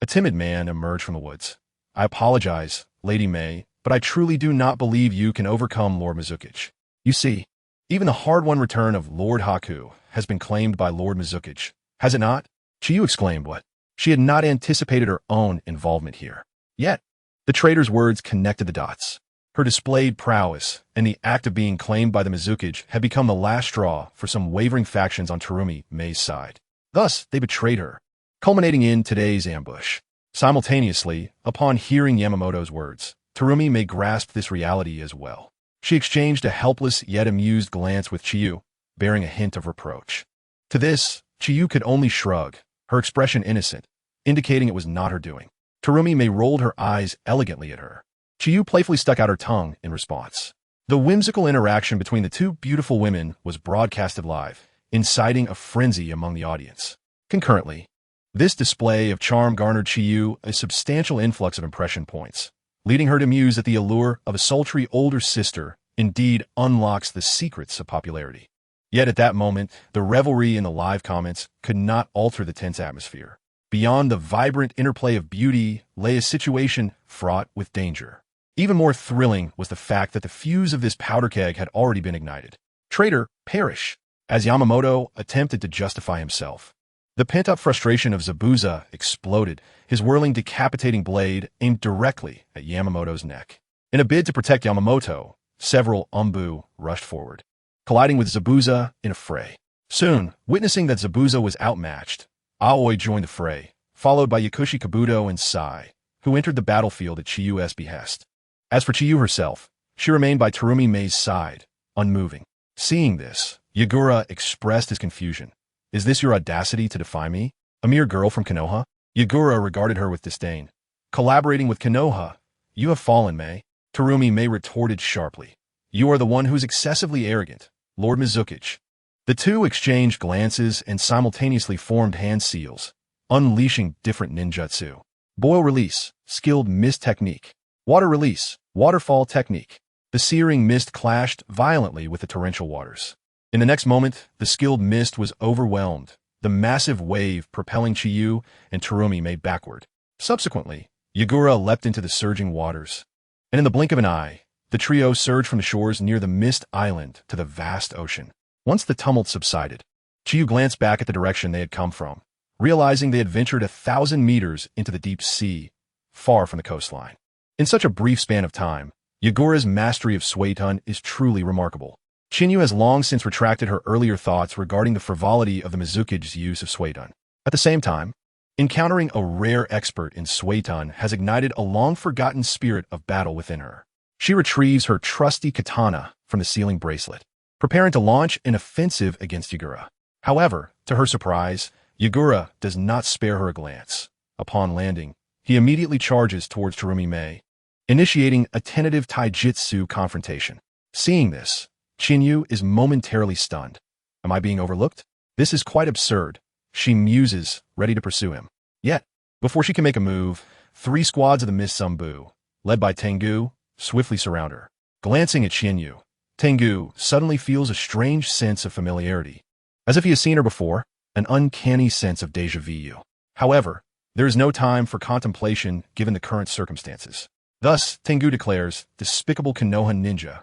a timid man emerged from the woods. I apologize, Lady Mei, but I truly do not believe you can overcome Lord Mizukichi. You see, even the hard-won return of Lord Haku has been claimed by Lord Mizukichi, has it not? Chiyu exclaimed what? She had not anticipated her own involvement here. Yet, the trader's words connected the dots. Her displayed prowess and the act of being claimed by the Mizukichi had become the last straw for some wavering factions on Terumi Mei's side. Thus, they betrayed her, culminating in today's ambush. Simultaneously, upon hearing Yamamoto's words, Terumi Mei grasped this reality as well. She exchanged a helpless yet amused glance with Chiyu, bearing a hint of reproach. To this, Chiyu could only shrug, her expression innocent, indicating it was not her doing. Terumi Mei rolled her eyes elegantly at her. Chiyu playfully stuck out her tongue in response. The whimsical interaction between the two beautiful women was broadcasted live, inciting a frenzy among the audience. Concurrently, this display of charm garnered Chiyu a substantial influx of impression points, leading her to muse that the allure of a sultry older sister indeed unlocks the secrets of popularity. Yet at that moment, the revelry in the live comments could not alter the tense atmosphere. Beyond the vibrant interplay of beauty lay a situation fraught with danger. Even more thrilling was the fact that the fuse of this powder keg had already been ignited. Traitor, perish! As Yamamoto attempted to justify himself, the pent-up frustration of Zabuza exploded, his whirling decapitating blade aimed directly at Yamamoto's neck. In a bid to protect Yamamoto, several Umbu rushed forward, colliding with Zabuza in a fray. Soon, witnessing that Zabuza was outmatched, Aoi joined the fray, followed by Yakushi Kabuto and Sai, who entered the battlefield at Chiyu's behest. As for Chiyu herself, she remained by Terumi Mei's side, unmoving. Seeing this, Yagura expressed his confusion. Is this your audacity to defy me? A mere girl from Konoha? Yagura regarded her with disdain. Collaborating with Konoha, you have fallen, Mei. Terumi Mei retorted sharply. You are the one who is excessively arrogant, Lord Mizukichi. The two exchanged glances and simultaneously formed hand seals, unleashing different ninjutsu. Boil release, skilled mist technique. Water release, waterfall technique. The searing mist clashed violently with the torrential waters. In the next moment, the skilled mist was overwhelmed, the massive wave propelling Chiyu and Terumi Mei backward. Subsequently, Yagura leapt into the surging waters, and in the blink of an eye, the trio surged from the shores near the mist island to the vast ocean. Once the tumult subsided, Chiyu glanced back at the direction they had come from, realizing they had ventured 1,000 meters into the deep sea, far from the coastline. In such a brief span of time, Yagura's mastery of Suiton is truly remarkable. Chinyu has long since retracted her earlier thoughts regarding the frivolity of the Mizukichi's use of Suiton. At the same time, encountering a rare expert in Suiton has ignited a long-forgotten spirit of battle within her. She retrieves her trusty katana from the sealing bracelet, preparing to launch an offensive against Yagura. However, to her surprise, Yagura does not spare her a glance. Upon landing, he immediately charges towards Terumi Mei, initiating a tentative taijutsu confrontation. Seeing this, Chinyu is momentarily stunned. Am I being overlooked? This is quite absurd, she muses, ready to pursue him. Yet, before she can make a move, 3 squads of the Mist Zumbu, led by Tengu, swiftly surround her. Glancing at Chinyu, Tengu suddenly feels a strange sense of familiarity. As if he has seen her before, an uncanny sense of déjà vu. However, there is no time for contemplation given the current circumstances. Thus, Tengu declares, despicable Konoha ninja,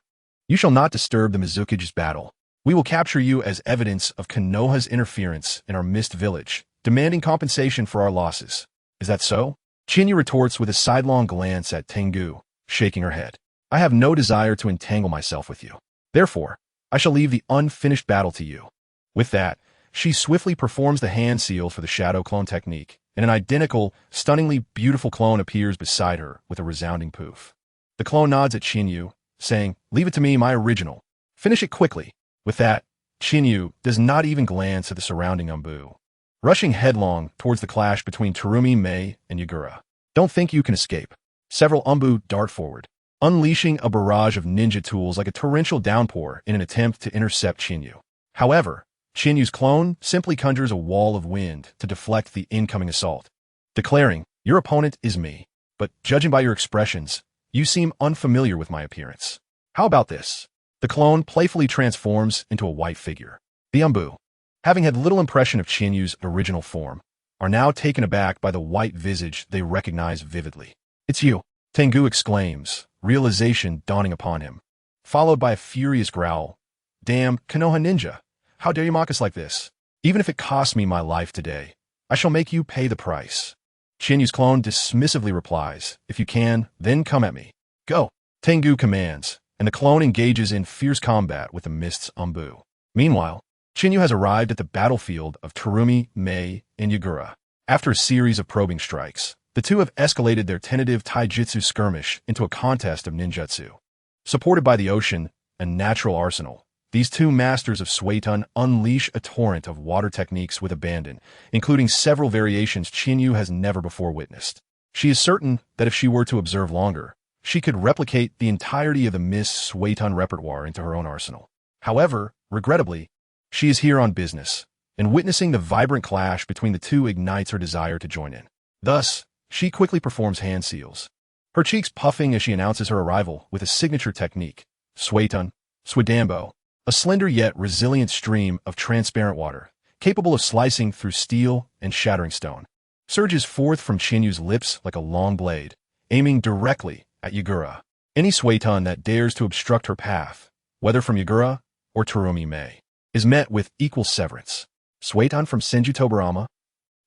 you shall not disturb the Mizukichi's battle. We will capture you as evidence of Konoha's interference in our Mist Village, demanding compensation for our losses. Is that so? Chinyu retorts with a sidelong glance at Tengu, shaking her head. I have no desire to entangle myself with you. Therefore, I shall leave the unfinished battle to you. With that, she swiftly performs the hand seal for the shadow clone technique, and an identical, stunningly beautiful clone appears beside her with a resounding poof. The clone nods at Chinyu, saying, leave it to me, my original. Finish it quickly. With that, Chinyu does not even glance at the surrounding Umbu, rushing headlong towards the clash between Terumi Mei and Yagura. Don't think you can escape. Several Umbu dart forward, unleashing a barrage of ninja tools like a torrential downpour in an attempt to intercept Chinyu. However, Chinyu's clone simply conjures a wall of wind to deflect the incoming assault, declaring, your opponent is me, but judging by your expressions, you seem unfamiliar with my appearance. How about this? The clone playfully transforms into a white figure. The Umbu, having had little impression of Chinyu's original form, are now taken aback by the white visage they recognize vividly. It's you, Tengu exclaims, realization dawning upon him, followed by a furious growl. Damn, Konoha ninja, how dare you mock us like this? Even if it costs me my life today, I shall make you pay the price. Chinyu's clone dismissively replies, if you can, then come at me. Go. Tengu commands, and the clone engages in fierce combat with the Mist's Umbu. Meanwhile, Chinyu has arrived at the battlefield of Terumi, Mei, and Yagura. After a series of probing strikes, the two have escalated their tentative taijutsu skirmish into a contest of ninjutsu. Supported by the ocean and natural arsenal, these two masters of Suiton unleash a torrent of water techniques with abandon, including several variations Chinyu has never before witnessed. She is certain that if she were to observe longer, she could replicate the entirety of the Mist's Suiton repertoire into her own arsenal. However, regrettably, she is here on business, and witnessing the vibrant clash between the two ignites her desire to join in. Thus, she quickly performs hand seals, her cheeks puffing as she announces her arrival with a signature technique, Suiton, Swidambo, a slender yet resilient stream of transparent water, capable of slicing through steel and shattering stone, surges forth from Chinyu's lips like a long blade, aiming directly at Yagura. Any Suiton that dares to obstruct her path, whether from Yagura or Terumi Mei, is met with equal severance. Suiton from Senju Tobarama?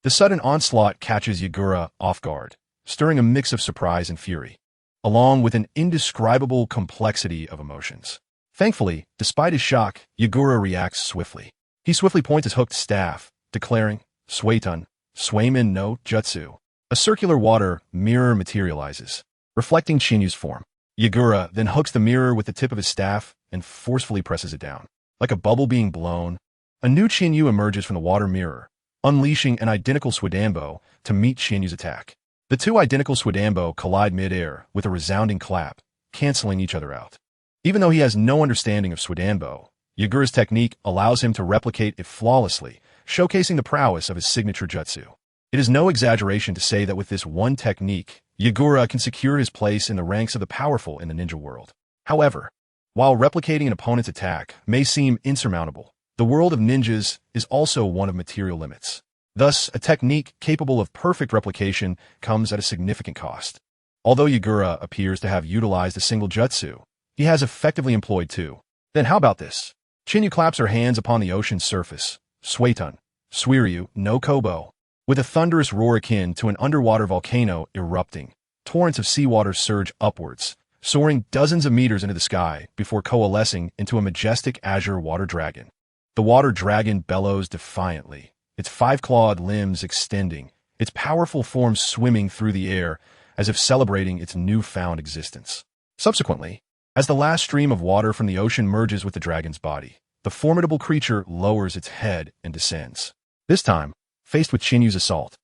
The sudden onslaught catches Yagura off guard, stirring a mix of surprise and fury, along with an indescribable complexity of emotions. Thankfully, despite his shock, Yagura reacts swiftly. He swiftly points his hooked staff, declaring, Suiton, Swayman no Jutsu. A circular water mirror materializes, reflecting Chinyu's form. Yagura then hooks the mirror with the tip of his staff and forcefully presses it down. Like a bubble being blown, a new Chinyu emerges from the water mirror, unleashing an identical Swidambo to meet Chinyu's attack. The two identical Swidambo collide mid-air with a resounding clap, canceling each other out. Even though he has no understanding of Swidambo, Yagura's technique allows him to replicate it flawlessly, showcasing the prowess of his signature jutsu. It is no exaggeration to say that with this one technique, Yagura can secure his place in the ranks of the powerful in the ninja world. However, while replicating an opponent's attack may seem insurmountable, the world of ninjas is also one of material limits. Thus, a technique capable of perfect replication comes at a significant cost. Although Yagura appears to have utilized a single jutsu, he has effectively employed two. Then how about this? Chinyu claps her hands upon the ocean's surface. Suetun, Suiryu, no Kobo. With a thunderous roar akin to an underwater volcano erupting, torrents of seawater surge upwards, soaring dozens of meters into the sky before coalescing into a majestic azure water dragon. The water dragon bellows defiantly, its five-clawed limbs extending, its powerful form swimming through the air as if celebrating its newfound existence. Subsequently, as the last stream of water from the ocean merges with the dragon's body, the formidable creature lowers its head and descends. This time, faced with Chinyu's assault,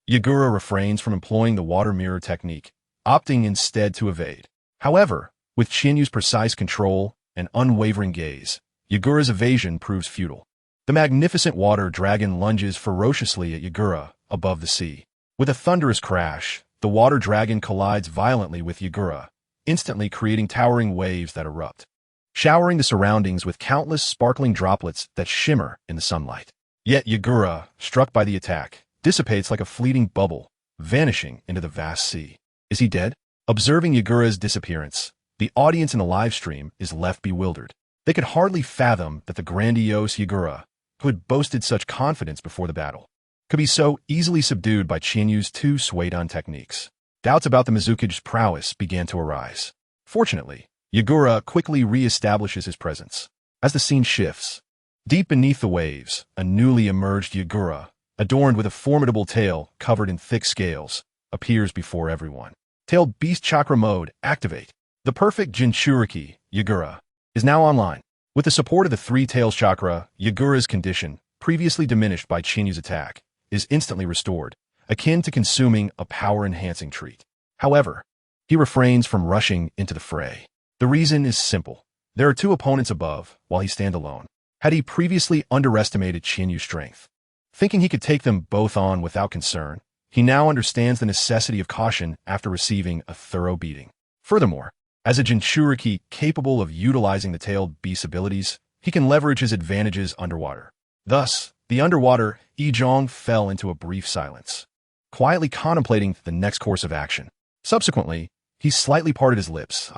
Yagura refrains from employing the water mirror technique, opting instead to evade. However, with Chinyu's precise control and unwavering gaze, Yagura's evasion proves futile. The magnificent water dragon lunges ferociously at Yagura above the sea. With a thunderous crash, the water dragon collides violently with Yagura, instantly creating towering waves that erupt, showering the surroundings with countless sparkling droplets that shimmer in the sunlight. Yet Yagura, struck by the attack, dissipates like a fleeting bubble, vanishing into the vast sea. Is he dead? Observing Yagura's disappearance, the audience in the live stream is left bewildered. They could hardly fathom that the grandiose Yagura, who had boasted such confidence before the battle, could be so easily subdued by Chinyu's two Suedon techniques. Doubts about the Mizuki's prowess began to arise. Fortunately, Yagura quickly re-establishes his presence. As the scene shifts, deep beneath the waves, a newly emerged Yagura, adorned with a formidable tail covered in thick scales, appears before everyone. Tailed Beast Chakra Mode, activate. The perfect Jinchuriki, Yagura, is now online. With the support of the Three Tails Chakra, Yagura's condition, previously diminished by Chinyu's attack, is instantly restored, akin to consuming a power-enhancing treat. However, he refrains from rushing into the fray. The reason is simple. There are two opponents above, while he stands alone. Had he previously underestimated Chinyu's strength, thinking he could take them both on without concern, he now understands the necessity of caution after receiving a thorough beating. Furthermore, as a Jinchuriki capable of utilizing the tailed beast's abilities, he can leverage his advantages underwater. Thus, the underwater Ijong fell into a brief silence, quietly contemplating the next course of action. Subsequently, he slightly parted his lips.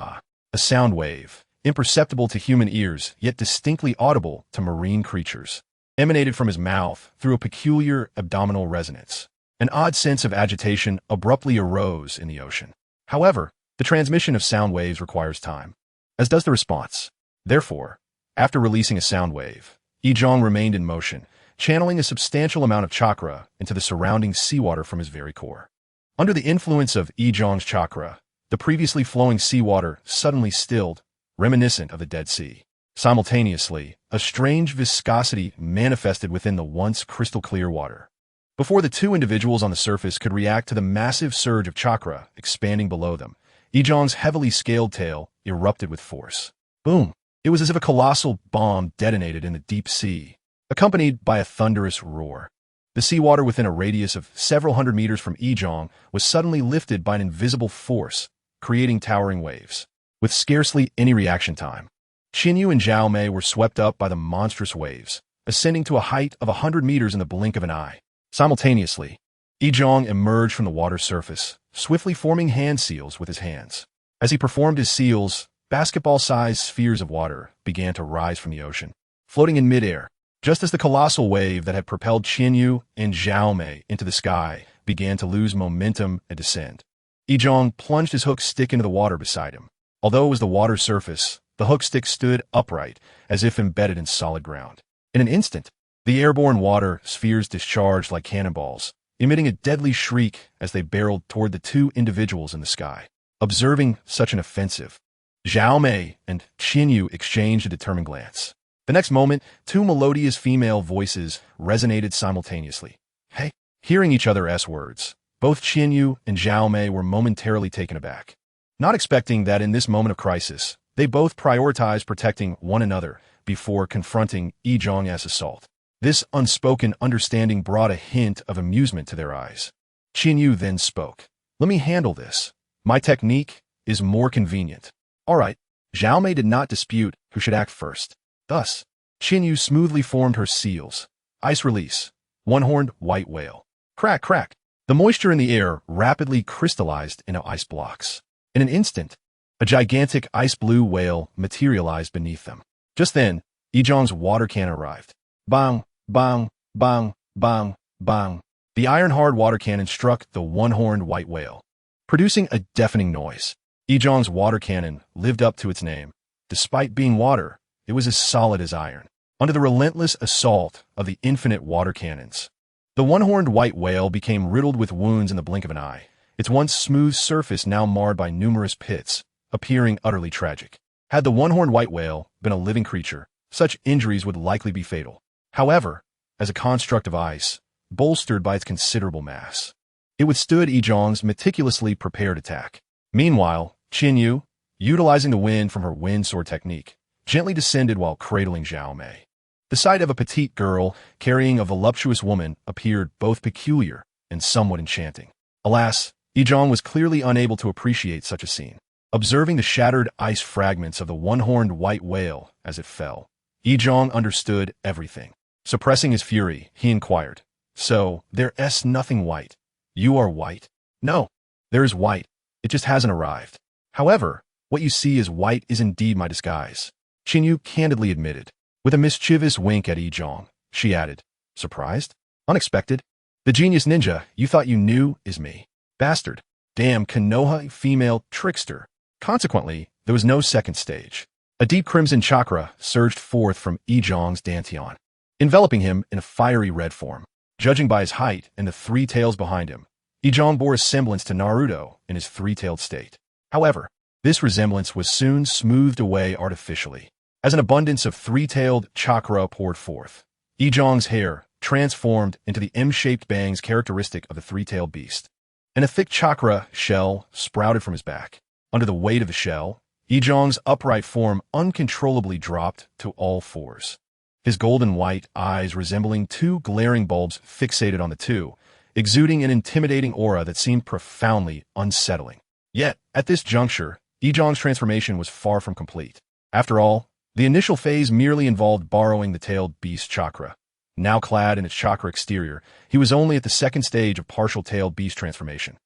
A sound wave, imperceptible to human ears, yet distinctly audible to marine creatures, emanated from his mouth through a peculiar abdominal resonance. An odd sense of agitation abruptly arose in the ocean. However, the transmission of sound waves requires time, as does the response. Therefore, after releasing a sound wave, Ijong remained in motion, channeling a substantial amount of chakra into the surrounding seawater from his very core. Under the influence of Ijong's chakra, the previously flowing seawater suddenly stilled, reminiscent of the Dead Sea. Simultaneously, a strange viscosity manifested within the once crystal-clear water. Before the two individuals on the surface could react to the massive surge of chakra expanding below them, Ijong's heavily scaled tail erupted with force. Boom! It was as if a colossal bomb detonated in the deep sea, accompanied by a thunderous roar. The seawater within a radius of several hundred meters from Ijong was suddenly lifted by an invisible force, creating towering waves. With scarcely any reaction time, Chinyu and Zhao Mei were swept up by the monstrous waves, ascending to a height of 100 meters in the blink of an eye. Simultaneously, Ijong emerged from the water's surface, swiftly forming hand seals with his hands. As he performed his seals, basketball-sized spheres of water began to rise from the ocean, floating in midair, just as the colossal wave that had propelled Chinyu and Zhao Mei into the sky began to lose momentum and descend. Ijong plunged his hook stick into the water beside him. Although it was the water's surface, the hook stick stood upright, as if embedded in solid ground. In an instant, the airborne water spheres discharged like cannonballs, emitting a deadly shriek as they barreled toward the two individuals in the sky. Observing such an offensive, Zhao Mei and Qinyu exchanged a determined glance. The next moment, two melodious female voices resonated simultaneously. Hey, hearing each other's words, both Qinyu and Zhao Mei were momentarily taken aback. Not expecting that in this moment of crisis, they both prioritized protecting one another before confronting Yi Zhong's assault. This unspoken understanding brought a hint of amusement to their eyes. Qinyu then spoke. Let me handle this. My technique is more convenient. All right. Zhao Mei did not dispute who should act first. Thus, Qinyu smoothly formed her seals. Ice release. One-horned white whale. Crack, crack. The moisture in the air rapidly crystallized into ice blocks. In an instant, a gigantic ice blue whale materialized beneath them. Just then, Yi Zhong's water cannon arrived. Bang, bang, bang, bang, bang. The iron-hard water cannon struck the one-horned white whale, producing a deafening noise. Yi Zhong's water cannon lived up to its name. Despite being water, it was as solid as iron. Under the relentless assault of the infinite water cannons, the one-horned white whale became riddled with wounds in the blink of an eye, its once smooth surface now marred by numerous pits, appearing utterly tragic. Had the one-horned white whale been a living creature, such injuries would likely be fatal. However, as a construct of ice, bolstered by its considerable mass, it withstood Yi Zhong's meticulously prepared attack. Meanwhile, Qinyu, utilizing the wind from her wind sword technique, gently descended while cradling Zhao Mei. The sight of a petite girl carrying a voluptuous woman appeared both peculiar and somewhat enchanting. Alas, Yi Zhong was clearly unable to appreciate such a scene. Observing the shattered ice fragments of the one-horned white whale as it fell, Yi Zhong understood everything. Suppressing his fury, he inquired, So, there's nothing white. You are white? No, there is white. It just hasn't arrived. However, what you see as white is indeed my disguise. Qinyu candidly admitted. With a mischievous wink at Yi Zhong, she added, Surprised? Unexpected? The genius ninja you thought you knew is me. Bastard. Damn Konoha female trickster. Consequently, there was no second stage. A deep crimson chakra surged forth from Yi Zhong's dantian, enveloping him in a fiery red form. Judging by his height and the three tails behind him, Yi Zhong bore a semblance to Naruto in his three-tailed state. However, this resemblance was soon smoothed away artificially, as an abundance of three-tailed chakra poured forth. Yi Zhong's hair transformed into the M-shaped bangs characteristic of the three-tailed beast, and a thick chakra shell sprouted from his back. Under the weight of the shell, Yi Zhong's upright form uncontrollably dropped to all fours. His golden white eyes resembling two glaring bulbs fixated on the two, exuding an intimidating aura that seemed profoundly unsettling. Yet, at this juncture, Yi Zhong's transformation was far from complete. After all, the initial phase merely involved borrowing the tailed beast chakra. Now clad in its chakra exterior, he was only at the second stage of partial tailed beast transformation.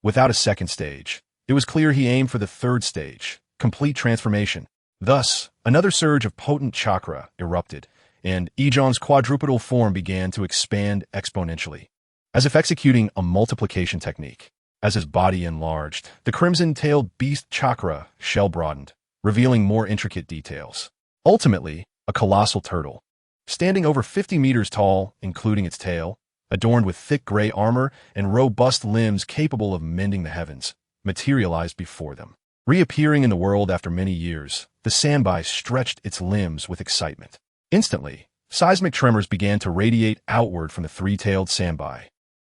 Without a second stage, it was clear he aimed for the third stage, complete transformation. Thus, another surge of potent chakra erupted, and Yi Zhong's quadrupedal form began to expand exponentially, as if executing a multiplication technique. As his body enlarged, the crimson-tailed beast chakra shell broadened, revealing more intricate details. Ultimately, a colossal turtle, standing over 50 meters tall, including its tail, adorned with thick gray armor and robust limbs capable of mending the heavens, materialized before them. Reappearing in the world after many years, the sandbai stretched its limbs with excitement. Instantly, seismic tremors began to radiate outward from the three-tailed sandbai,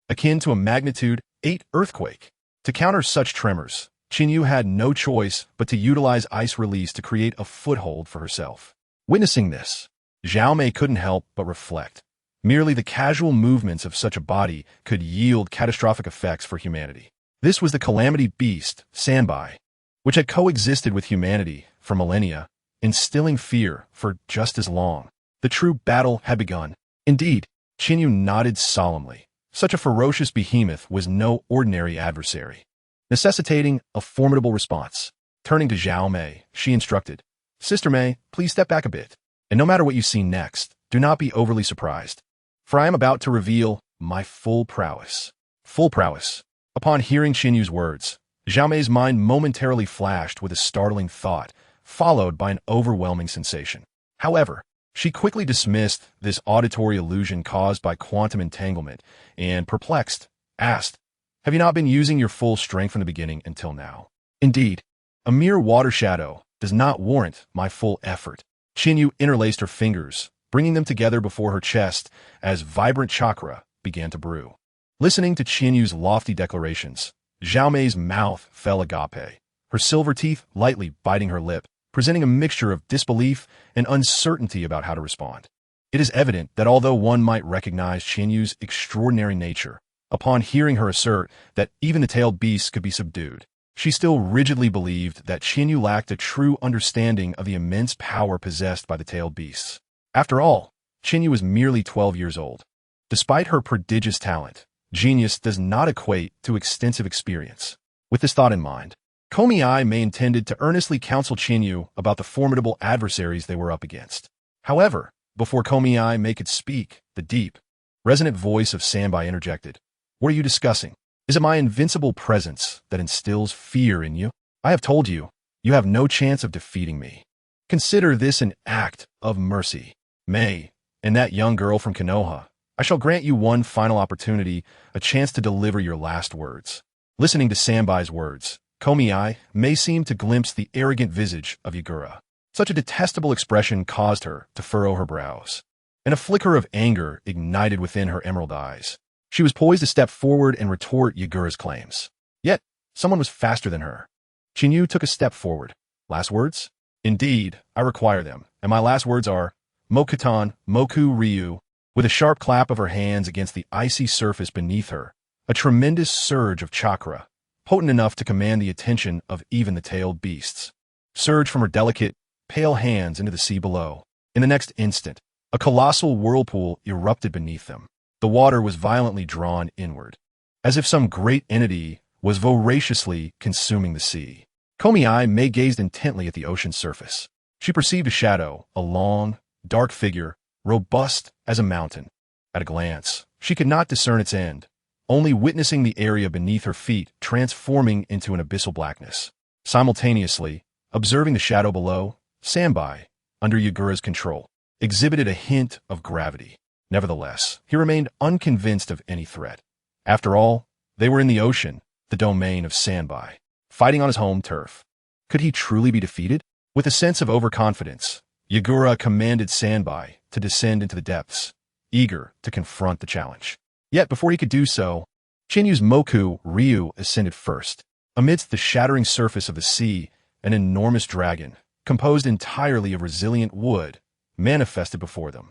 akin to a magnitude 8 earthquake. To counter such tremors, Qinyu had no choice but to utilize ice release to create a foothold for herself. Witnessing this, Zhao Mei couldn't help but reflect. Merely the casual movements of such a body could yield catastrophic effects for humanity. This was the calamity beast, Sandbai, which had coexisted with humanity for millennia, instilling fear for just as long. The true battle had begun. Indeed, Qinyu nodded solemnly. Such a ferocious behemoth was no ordinary adversary, necessitating a formidable response. Turning to Zhao Mei, she instructed, Sister Mei, please step back a bit, and no matter what you see next, do not be overly surprised, for I am about to reveal my full prowess. Full prowess. Upon hearing Qinyu's words, Zhao Mei's mind momentarily flashed with a startling thought, followed by an overwhelming sensation. However, she quickly dismissed this auditory illusion caused by quantum entanglement and, perplexed, asked, "Have you not been using your full strength from the beginning until now?" "Indeed, a mere water shadow does not warrant my full effort." Qianyu interlaced her fingers, bringing them together before her chest as vibrant chakra began to brew. Listening to Qianyu's lofty declarations, Zhao Mei's mouth fell agape, her silver teeth lightly biting her lip, presenting a mixture of disbelief and uncertainty about how to respond. It is evident that although one might recognize Qianyu's extraordinary nature, upon hearing her assert that even the tailed beasts could be subdued, she still rigidly believed that Qianyu lacked a true understanding of the immense power possessed by the tailed beasts. After all, Qianyu was merely 12 years old. Despite her prodigious talent, genius does not equate to extensive experience. With this thought in mind, Komi Mei intended to earnestly counsel Qianyu about the formidable adversaries they were up against. However, before Komi Mei could speak, the deep, resonant voice of Sanbai interjected. "What are you discussing? Is it my invincible presence that instills fear in you? I have told you, you have no chance of defeating me. Consider this an act of mercy. Mei, and that young girl from Konoha, I shall grant you one final opportunity, a chance to deliver your last words." Listening to Sanbai's words, Komi Mei seemed to glimpse the arrogant visage of Yagura. Such a detestable expression caused her to furrow her brows, and a flicker of anger ignited within her emerald eyes. She was poised to step forward and retort Yagura's claims. Yet, someone was faster than her. Qianyu took a step forward. "Last words? Indeed, I require them, and my last words are, Mokutan, Moku Ryu." With a sharp clap of her hands against the icy surface beneath her, a tremendous surge of chakra, potent enough to command the attention of even the tailed beasts, surged from her delicate, pale hands into the sea below. In the next instant, a colossal whirlpool erupted beneath them. The water was violently drawn inward, as if some great entity was voraciously consuming the sea. Komi Mei gazed intently at the ocean's surface. She perceived a shadow, a long, dark figure, robust as a mountain. At a glance, she could not discern its end, only witnessing the area beneath her feet transforming into an abyssal blackness. Simultaneously, observing the shadow below, Sanbai, under Yagura's control, exhibited a hint of gravity. Nevertheless, he remained unconvinced of any threat. After all, they were in the ocean, the domain of Sanbai, fighting on his home turf. Could he truly be defeated? With a sense of overconfidence, Yagura commanded Sanbai to descend into the depths, eager to confront the challenge. Yet before he could do so, Qianyu's Moku Ryu ascended first. Amidst the shattering surface of the sea, an enormous dragon, composed entirely of resilient wood, manifested before them.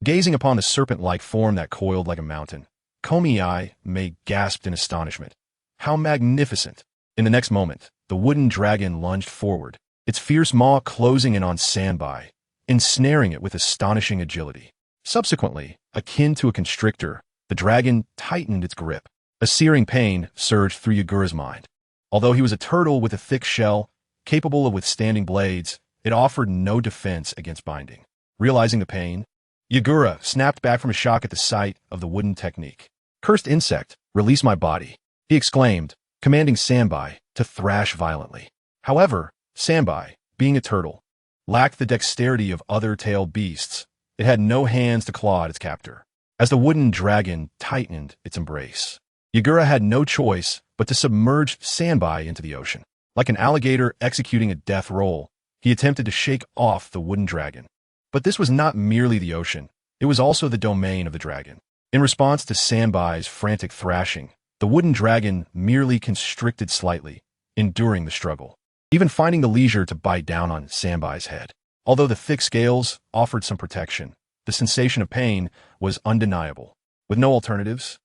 Gazing upon the serpent-like form that coiled like a mountain, Komi Mei gasped in astonishment. How magnificent! In the next moment, the wooden dragon lunged forward, its fierce maw closing in on Sanbai, ensnaring it with astonishing agility. Subsequently, akin to a constrictor, the dragon tightened its grip. A searing pain surged through Yagura's mind. Although he was a turtle with a thick shell, capable of withstanding blades, it offered no defense against binding. Realizing the pain, Yagura snapped back from a shock at the sight of the wooden technique. "Cursed insect, release my body," he exclaimed, commanding Sanbai to thrash violently. However, Sanbai, being a turtle, lacked the dexterity of other tailed beasts. It had no hands to claw at its captor. As the wooden dragon tightened its embrace, Yagura had no choice but to submerge Sanbai into the ocean. Like an alligator executing a death roll, he attempted to shake off the wooden dragon. But this was not merely the ocean, it was also the domain of the dragon. In response to Sanbai's frantic thrashing, the wooden dragon merely constricted slightly, enduring the struggle, even finding the leisure to bite down on Sanbai's head. Although the thick scales offered some protection, the sensation of pain was undeniable. With no alternatives,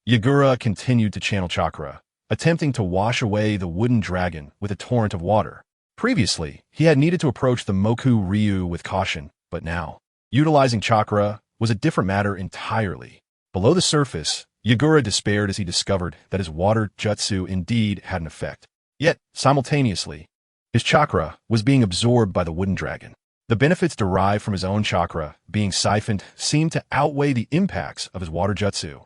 Yagura continued to channel chakra, attempting to wash away the wooden dragon with a torrent of water. Previously, he had needed to approach the Moku Ryu with caution, but now, utilizing chakra was a different matter entirely. Below the surface, Yagura despaired as he discovered that his water jutsu indeed had an effect. Yet, simultaneously, his chakra was being absorbed by the wooden dragon. The benefits derived from his own chakra being siphoned seemed to outweigh the impacts of his water jutsu.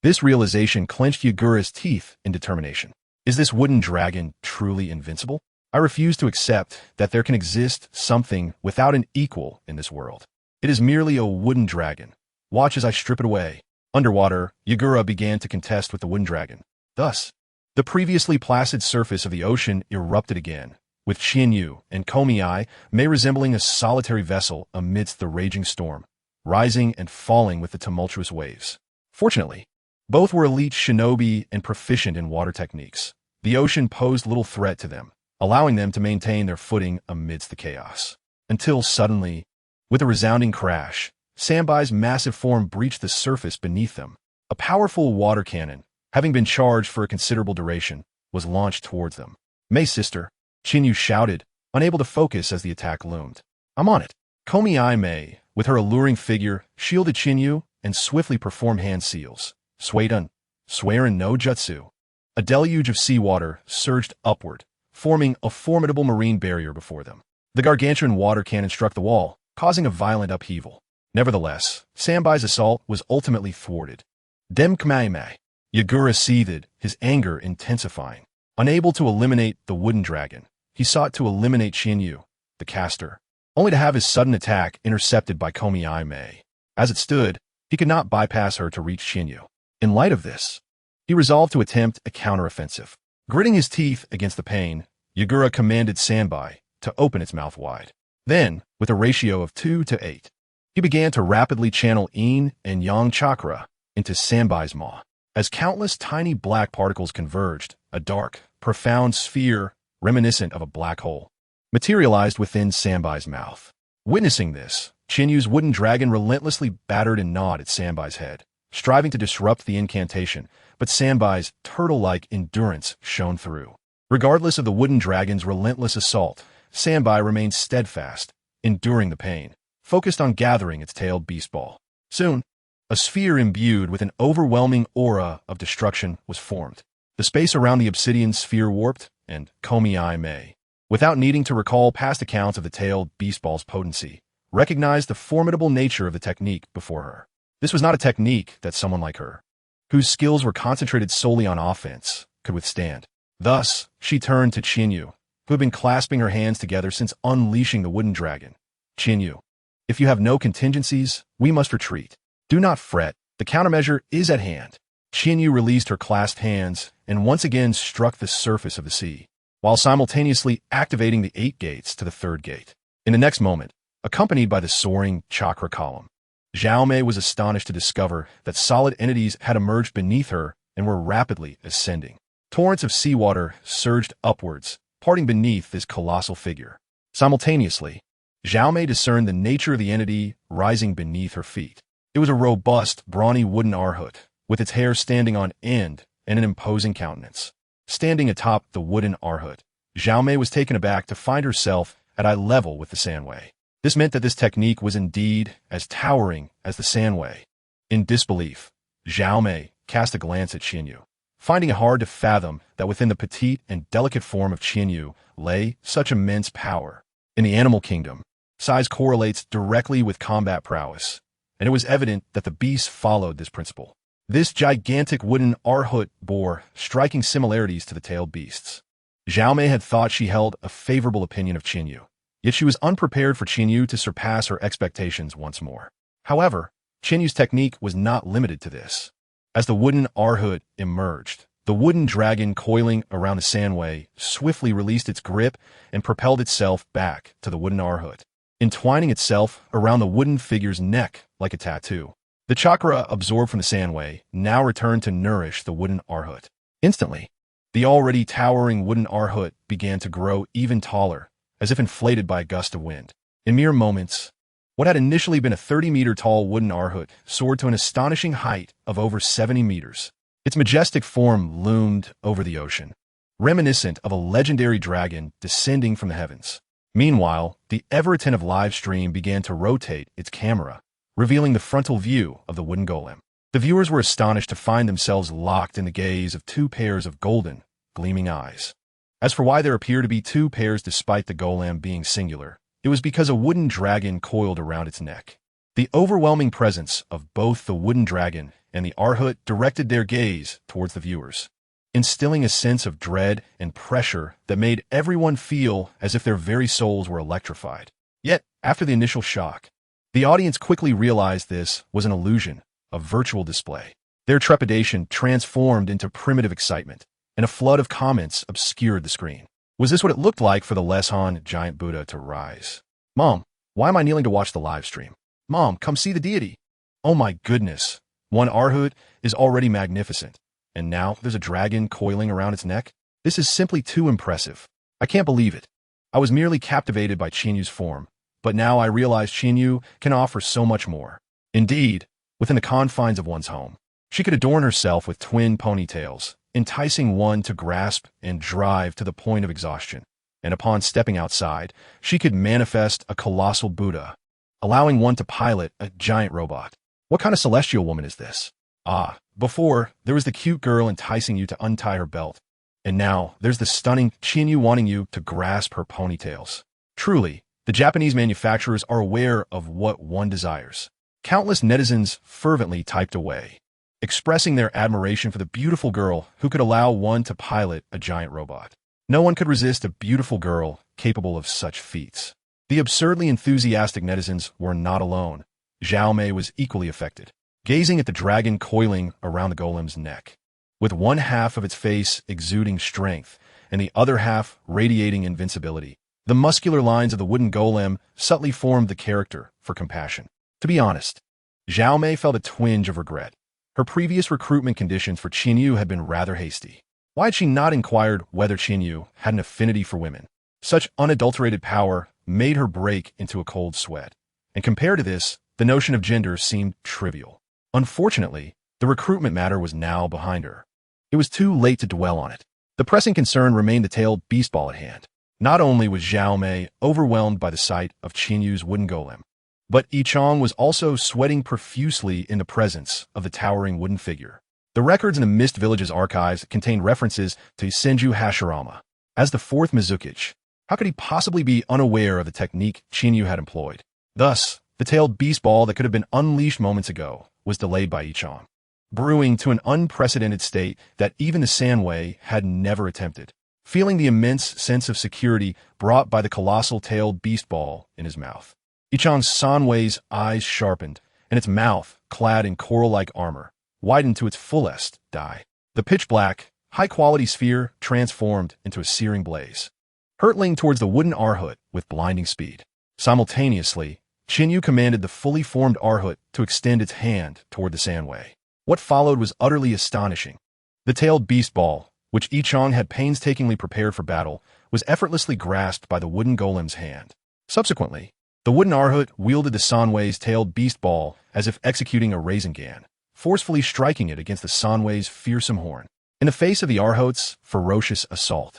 This realization clenched Yagura's teeth in determination. Is this wooden dragon truly invincible? I refuse to accept that there can exist something without an equal in this world. It is merely a wooden dragon. Watch as I strip it away. Underwater, Yagura began to contest with the wooden dragon. Thus, the previously placid surface of the ocean erupted again, with Qianyu and Komi-ai resembling a solitary vessel amidst the raging storm, rising and falling with the tumultuous waves. Fortunately, both were elite shinobi and proficient in water techniques. The ocean posed little threat to them, allowing them to maintain their footing amidst the chaos. Until suddenly, with a resounding crash, Sanbai's massive form breached the surface beneath them. A powerful water cannon, having been charged for a considerable duration, was launched towards them. "May sister," Qianyu shouted, unable to focus as the attack loomed. "I'm on it." Komi-ai Mei, with her alluring figure, shielded Qianyu and swiftly performed hand seals. Suidan, Swearin no Jutsu. A deluge of seawater surged upward, forming a formidable marine barrier before them. The gargantuan water cannon struck the wall, causing a violent upheaval. Nevertheless, Sanbai's assault was ultimately thwarted. Dem Kamaime. Yagura seethed, his anger intensifying. Unable to eliminate the wooden dragon, he sought to eliminate Qianyu, the caster, only to have his sudden attack intercepted by Komi-ai Mei. As it stood, he could not bypass her to reach Qianyu. In light of this, he resolved to attempt a counteroffensive. Gritting his teeth against the pain, Yagura commanded Sanbai to open its mouth wide. Then, with a ratio of 2-to-8, he began to rapidly channel yin and yang chakra into Sanbai's maw. As countless tiny black particles converged, a dark, profound sphere, reminiscent of a black hole, materialized within Sanbai's mouth. Witnessing this, Qianyu's wooden dragon relentlessly battered and gnawed at Sanbai's head, striving to disrupt the incantation, but Sanbai's turtle-like endurance shone through. Regardless of the wooden dragon's relentless assault, Sanbai remained steadfast, enduring the pain, focused on gathering its tailed beast ball. Soon, a sphere imbued with an overwhelming aura of destruction was formed. The space around the obsidian sphere warped, and Komi-ai Mei, without needing to recall past accounts of the tailed beast ball's potency, recognized the formidable nature of the technique before her. This was not a technique that someone like her, whose skills were concentrated solely on offense, could withstand. Thus, she turned to Qianyu, who had been clasping her hands together since unleashing the wooden dragon. "Qianyu, if you have no contingencies, we must retreat. Do not fret, the countermeasure is at hand." Qianyu released her clasped hands and once again struck the surface of the sea, while simultaneously activating the 8 gates to the 3rd gate. In the next moment, accompanied by the soaring chakra column, Zhao Mei was astonished to discover that solid entities had emerged beneath her and were rapidly ascending. Torrents of seawater surged upwards, parting beneath this colossal figure. Simultaneously, Zhao Mei discerned the nature of the entity rising beneath her feet. It was a robust, brawny wooden arhut, with its hair standing on end and an imposing countenance. Standing atop the wooden arhut, Zhao Mei was taken aback to find herself at eye level with the Sanwei. This meant that this technique was indeed as towering as the Sanwei. In disbelief, Zhao Mei cast a glance at Qianyu, finding it hard to fathom that within the petite and delicate form of Qianyu lay such immense power. In the animal kingdom, size correlates directly with combat prowess, and it was evident that the beasts followed this principle. This gigantic wooden arhut bore striking similarities to the tailed beasts. Zhao Mei had thought she held a favorable opinion of Qianyu, yet she was unprepared for Qianyu to surpass her expectations once more. However, Qianyu's technique was not limited to this. As the wooden arhut emerged, the wooden dragon coiling around the Sanwei swiftly released its grip and propelled itself back to the wooden arhut, entwining itself around the wooden figure's neck like a tattoo. The chakra absorbed from the Sanwei now returned to nourish the wooden arhut. Instantly, the already towering wooden arhut began to grow even taller, as if inflated by a gust of wind. In mere moments, what had initially been a 30-meter-tall wooden arhut soared to an astonishing height of over 70 meters. Its majestic form loomed over the ocean, reminiscent of a legendary dragon descending from the heavens. Meanwhile, the ever-attentive live stream began to rotate its camera, revealing the frontal view of the wooden golem. The viewers were astonished to find themselves locked in the gaze of 2 pairs of golden, gleaming eyes. As for why there appear to be 2 pairs despite the golem being singular, it was because a wooden dragon coiled around its neck. The overwhelming presence of both the wooden dragon and the arhut directed their gaze towards the viewers, instilling a sense of dread and pressure that made everyone feel as if their very souls were electrified. Yet, after the initial shock, the audience quickly realized this was an illusion, a virtual display. Their trepidation transformed into primitive excitement, and a flood of comments obscured the screen. Was this what it looked like for the Leshan giant Buddha to rise? Mom, why am I kneeling to watch the live stream? Mom, come see the deity. Oh my goodness. One Arhut is already magnificent, and now there's a dragon coiling around its neck? This is simply too impressive. I can't believe it. I was merely captivated by Qianyu's form, but now I realize Qianyu can offer so much more. Indeed, within the confines of one's home, she could adorn herself with twin ponytails, enticing one to grasp and drive to the point of exhaustion. And upon stepping outside, she could manifest a colossal Buddha, allowing one to pilot a giant robot. What kind of celestial woman is this? Ah, before, there was the cute girl enticing you to untie her belt. And now, there's the stunning Qianyu wanting you to grasp her ponytails. Truly, the Japanese manufacturers are aware of what one desires. Countless netizens fervently typed away, expressing their admiration for the beautiful girl who could allow one to pilot a giant robot. No one could resist a beautiful girl capable of such feats. The absurdly enthusiastic netizens were not alone. Zhao Mei was equally affected, gazing at the dragon coiling around the golem's neck. With one half of its face exuding strength and the other half radiating invincibility, the muscular lines of the wooden golem subtly formed the character for compassion. To be honest, Zhao Mei felt a twinge of regret. Her previous recruitment conditions for Qianyu had been rather hasty. Why had she not inquired whether Qianyu had an affinity for women? Such unadulterated power made her break into a cold sweat. And compared to this, the notion of gender seemed trivial. Unfortunately, the recruitment matter was now behind her. It was too late to dwell on it. The pressing concern remained the tailed beast ball at hand. Not only was Zhao Mei overwhelmed by the sight of Qianyu's wooden golem, but Yichang was also sweating profusely in the presence of the towering wooden figure. The records in the Mist Village's archives contained references to Senju Hashirama as the fourth Mizukichi. How could he possibly be unaware of the technique Qianyu had employed? Thus, the tailed beast ball that could have been unleashed moments ago was delayed by Yichang, brewing to an unprecedented state that even the Sanwei had never attempted. Feeling the immense sense of security brought by the colossal tailed beast ball in his mouth, Yichang Sanwei's eyes sharpened, and its mouth, clad in coral-like armor, widened to its fullest dye. The pitch-black, high-quality sphere transformed into a searing blaze, hurtling towards the wooden Arhut with blinding speed. Simultaneously, Qianyu commanded the fully formed Arhut to extend its hand toward the Sanwei. What followed was utterly astonishing. The tailed beast ball, which Yichang had painstakingly prepared for battle, was effortlessly grasped by the wooden golem's hand. Subsequently, the wooden Arhut wielded the Sanwei's tailed beast ball as if executing a Rasengan, forcefully striking it against the Sanwei's fearsome horn. In the face of the Arhut's ferocious assault,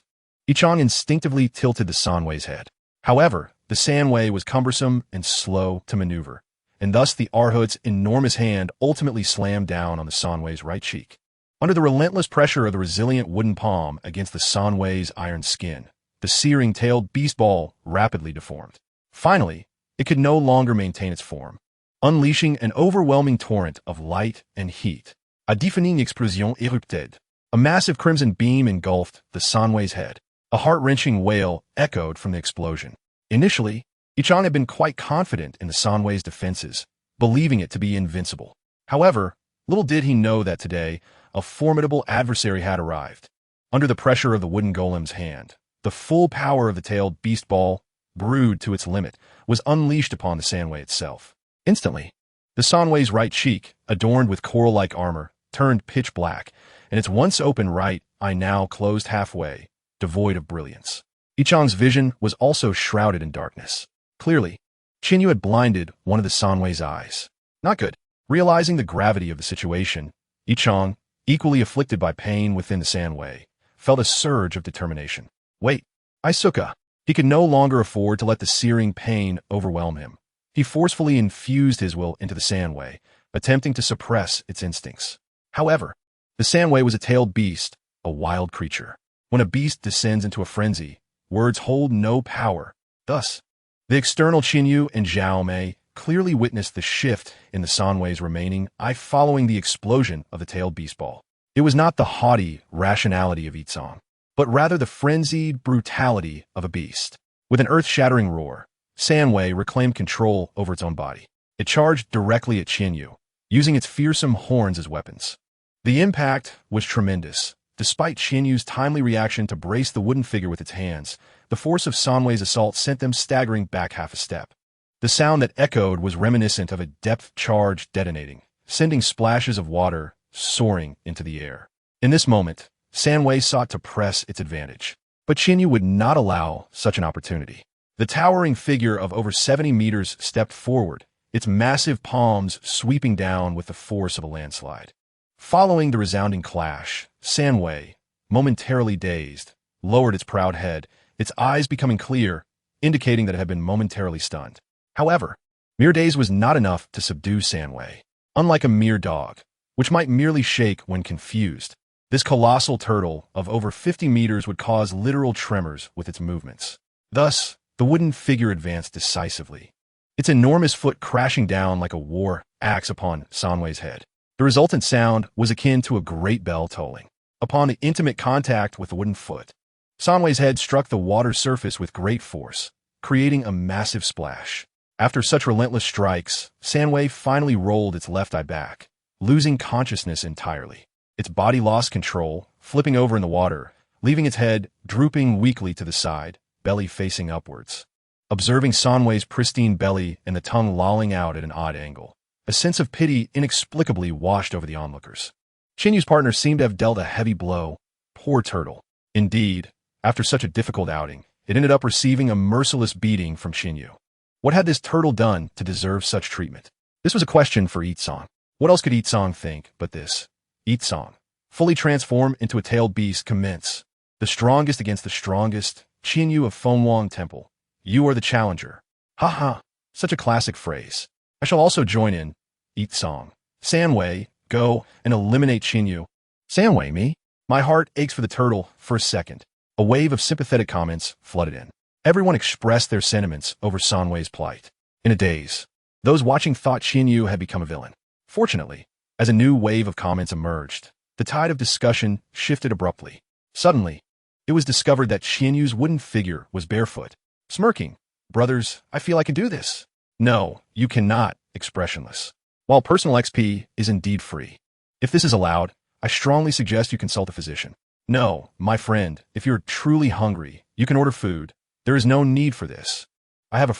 Yichang instinctively tilted the Sanwei's head. However, the Sanwei was cumbersome and slow to maneuver, and thus the Arhut's enormous hand ultimately slammed down on the Sanwei's right cheek. Under the relentless pressure of the resilient wooden palm against the Sanwei's iron skin, the searing tailed beast ball rapidly deformed. Finally, it could no longer maintain its form, unleashing an overwhelming torrent of light and heat. A deafening explosion erupted. A massive crimson beam engulfed the Sanwei's head. A heart-wrenching wail echoed from the explosion. Initially, Yichang had been quite confident in the Sanwei's defenses, believing it to be invincible. However, little did he know that today, a formidable adversary had arrived. Under the pressure of the wooden golem's hand, the full power of the tailed beast ball, brewed to its limit, was unleashed upon the Sanwei itself. Instantly, the Sanwei's right cheek, adorned with coral-like armor, turned pitch black, and its once open right eye now closed halfway, devoid of brilliance. Yichang's vision was also shrouded in darkness. Clearly, Qianyu had blinded one of the Sanwei's eyes. Not good. Realizing the gravity of the situation, Yichang, equally afflicted by pain within the Sanwei, felt a surge of determination. Wait, Isuka. He could no longer afford to let the searing pain overwhelm him. He forcefully infused his will into the Sanwei, attempting to suppress its instincts. However, the Sanwei was a tailed beast, a wild creature. When a beast descends into a frenzy, words hold no power. Thus, the external Qianyu and Zhao Mei clearly witnessed the shift in the Sanwei's remaining eye following the explosion of the tailed beast ball. It was not the haughty rationality of Yichang, but rather the frenzied brutality of a beast. With an earth-shattering roar, Sanwei reclaimed control over its own body. It charged directly at Qianyu, using its fearsome horns as weapons. The impact was tremendous. Despite Qianyu's timely reaction to brace the wooden figure with its hands, the force of Sanwei's assault sent them staggering back half a step. The sound that echoed was reminiscent of a depth charge detonating, sending splashes of water soaring into the air. In this moment, Sanwei sought to press its advantage, but Qianyu would not allow such an opportunity. The towering figure of over 70 meters stepped forward, its massive palms sweeping down with the force of a landslide. Following the resounding clash, Sanwei, momentarily dazed, lowered its proud head, its eyes becoming clear, indicating that it had been momentarily stunned. However, mere daze was not enough to subdue Sanwei. Unlike a mere dog, which might merely shake when confused, this colossal turtle of over 50 meters would cause literal tremors with its movements. Thus, the wooden figure advanced decisively, its enormous foot crashing down like a war axe upon Sanwei's head. The resultant sound was akin to a great bell tolling. Upon the intimate contact with the wooden foot, Sanwei's head struck the water surface with great force, creating a massive splash. After such relentless strikes, Sanwei finally rolled its left eye back, losing consciousness entirely. Its body lost control, flipping over in the water, leaving its head drooping weakly to the side, belly facing upwards. Observing Sanwei's pristine belly and the tongue lolling out at an odd angle, a sense of pity inexplicably washed over the onlookers. Qianyu's partner seemed to have dealt a heavy blow. Poor turtle. Indeed, after such a difficult outing, it ended up receiving a merciless beating from Qianyu. What had this turtle done to deserve such treatment? This was a question for Yitsong. What else could Yitsong think but this? Yitsong, fully transformed into a tailed beast, commence. The strongest against the strongest, Qianyu of Fengwang Temple. You are the challenger. Ha ha, such a classic phrase. I shall also join in. Yitsong. Sanwei, go and eliminate Qianyu. Sanwei, me? My heart aches for the turtle for a second. A wave of sympathetic comments flooded in. Everyone expressed their sentiments over Sanwei's plight. In a daze, those watching thought Qianyu had become a villain. Fortunately, as a new wave of comments emerged, the tide of discussion shifted abruptly. Suddenly, it was discovered that Qianyu's wooden figure was barefoot, smirking. Brothers, I feel I can do this. No, you cannot, expressionless. While personal XP is indeed free. If this is allowed, I strongly suggest you consult a physician. No, my friend, if you're truly hungry, you can order food. There is no need for this. I have a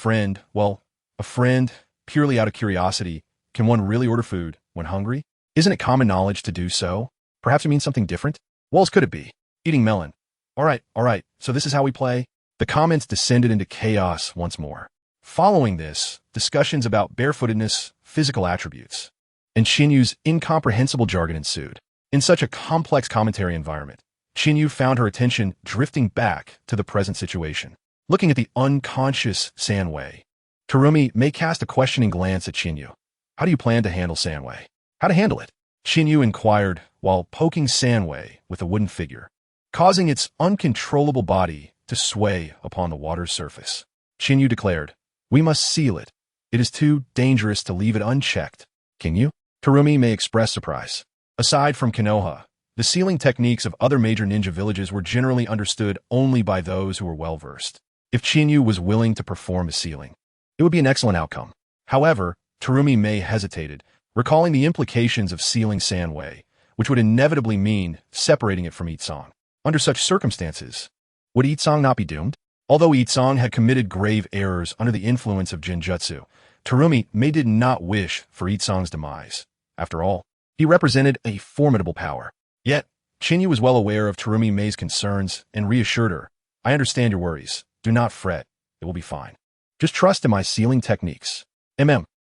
friend, purely out of curiosity. Can one really order food when hungry? Isn't it common knowledge to do so? Perhaps it means something different? What else could it be? Eating melon. All right, so this is how we play? The comments descended into chaos once more. Following this, discussions about barefootedness, physical attributes, and Qianyu's incomprehensible jargon ensued. In such a complex commentary environment, Qianyu found her attention drifting back to the present situation. Looking at the unconscious Sanwei, Terumi may cast a questioning glance at Qianyu. How do you plan to handle Sanwei? How to handle it? Qianyu inquired while poking Sanwei with a wooden figure, causing its uncontrollable body to sway upon the water's surface. Qianyu declared, we must seal it. It is too dangerous to leave it unchecked. Can you? Terumi may express surprise. Aside from Konoha, the sealing techniques of other major ninja villages were generally understood only by those who were well-versed. If Qianyu was willing to perform a sealing, it would be an excellent outcome. However, Terumi May hesitated, recalling the implications of sealing Sanwei, which would inevitably mean separating it from Yitsong. Under such circumstances, would Yitsong not be doomed? Although Yitsong had committed grave errors under the influence of Genjutsu, Terumi May did not wish for Yitsong's demise. After all, he represented a formidable power. Yet, Qianyu was well aware of Terumi May's concerns and reassured her, I understand your worries. Do not fret. It will be fine. Just trust in my sealing techniques.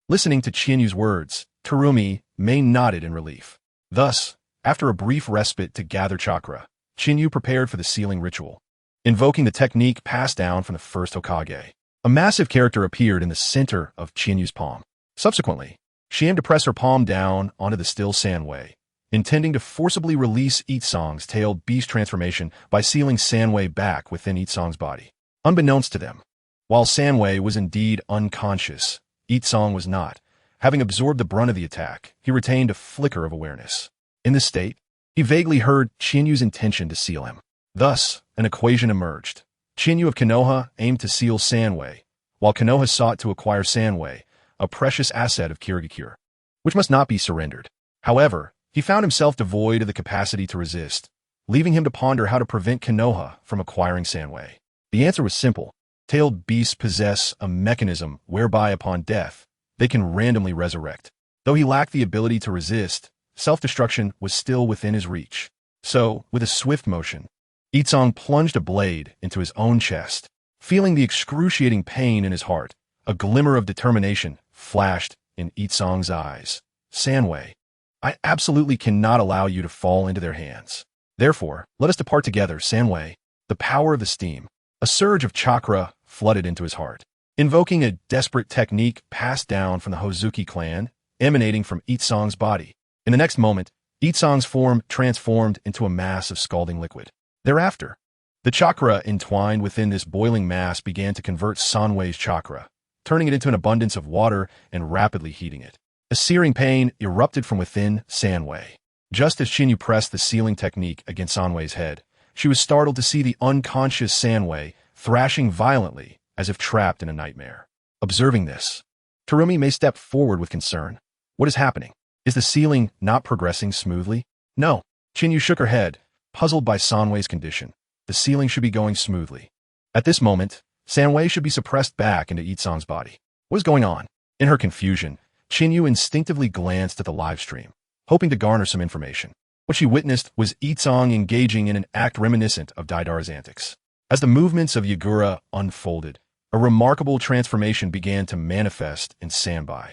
Listening to Qianyu's words, Terumi May nodded in relief. Thus, after a brief respite to gather chakra, Qianyu prepared for the sealing ritual, invoking the technique passed down from the first Hokage. A massive character appeared in the center of Qianyu's palm. Subsequently, she aimed to press her palm down onto the still Sanwei, intending to forcibly release Yitsong's tailed beast transformation by sealing Sanwei back within Yitsong's body. Unbeknownst to them, while Sanwei was indeed unconscious, Yitsong was not. Having absorbed the brunt of the attack, he retained a flicker of awareness. In this state, he vaguely heard Qianyu's intention to seal him. Thus, an equation emerged. Qianyu of Konoha aimed to seal Sanwei, while Konoha sought to acquire Sanwei, a precious asset of Kirigakure. which must not be surrendered. However, he found himself devoid of the capacity to resist, leaving him to ponder how to prevent Konoha from acquiring Sanwei. The answer was simple. Tailed beasts possess a mechanism whereby upon death, they can randomly resurrect. Though he lacked the ability to resist, self-destruction was still within his reach. So, with a swift motion, Itsong plunged a blade into his own chest. Feeling the excruciating pain in his heart, a glimmer of determination flashed in Itsong's eyes. Sanwei, I absolutely cannot allow you to fall into their hands. Therefore, let us depart together, Sanwei. The power of the steam. A surge of chakra flooded into his heart, invoking a desperate technique passed down from the Hozuki clan, emanating from Itsong's body. In the next moment, Itsong's form transformed into a mass of scalding liquid. Thereafter, the chakra entwined within this boiling mass began to convert Sanwei's chakra, turning it into an abundance of water and rapidly heating it. A searing pain erupted from within Sanwei. Just as Chinyu pressed the sealing technique against Sanwei's head, she was startled to see the unconscious Sanwei thrashing violently as if trapped in a nightmare. Observing this, Terumi Mei stepped forward with concern. What is happening? Is the sealing not progressing smoothly? No. Chinyu shook her head, puzzled by Sanwei's condition. The sealing should be going smoothly. At this moment, Sanwei should be suppressed back into Itsong's body. What is going on? In her confusion, Chinyu instinctively glanced at the live stream, hoping to garner some information. What she witnessed was Itsong engaging in an act reminiscent of Daidara's antics. As the movements of Yagura unfolded, a remarkable transformation began to manifest in Sanbai.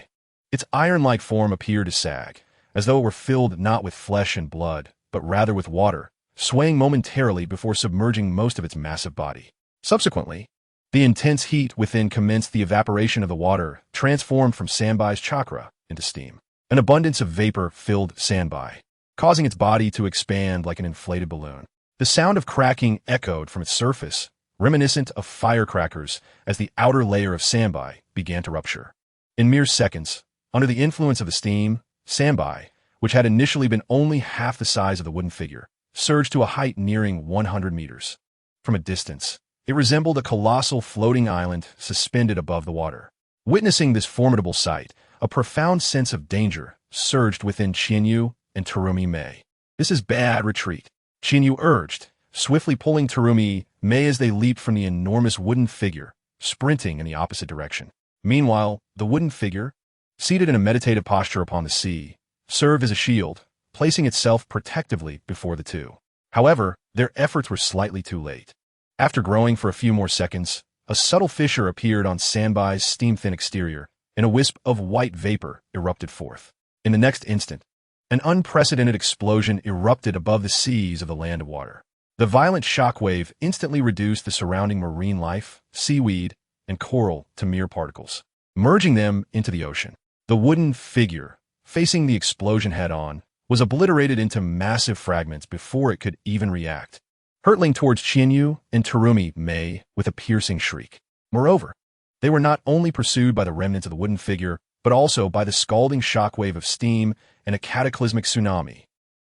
Its iron-like form appeared to sag, as though it were filled not with flesh and blood, but rather with water, swaying momentarily before submerging most of its massive body. Subsequently, the intense heat within commenced the evaporation of the water, transformed from Sanbai's chakra into steam. An abundance of vapor filled Sanbai, causing its body to expand like an inflated balloon. The sound of cracking echoed from its surface, reminiscent of firecrackers as the outer layer of Sanbai began to rupture. In mere seconds, under the influence of the steam, Sanbai, which had initially been only half the size of the wooden figure, surged to a height nearing 100 meters. From a distance, it resembled a colossal floating island suspended above the water. Witnessing this formidable sight, a profound sense of danger surged within Chinyu and Terumi Mei. This is bad retreat, Chinyu urged, swiftly pulling Terumi Mei as they leaped from the enormous wooden figure, sprinting in the opposite direction. Meanwhile, the wooden figure, seated in a meditative posture upon the sea, served as a shield, placing itself protectively before the two. However, their efforts were slightly too late. After growing for a few more seconds, a subtle fissure appeared on Sanbai's steam-thin exterior, and a wisp of white vapor erupted forth. In the next instant, an unprecedented explosion erupted above the seas of the land of water. The violent shockwave instantly reduced the surrounding marine life, seaweed, and coral to mere particles, merging them into the ocean. The wooden figure, facing the explosion head-on, was obliterated into massive fragments before it could even react, hurtling towards Chinyu and Terumi Mei with a piercing shriek. Moreover, they were not only pursued by the remnants of the wooden figure, but also by the scalding shockwave of steam and a cataclysmic tsunami.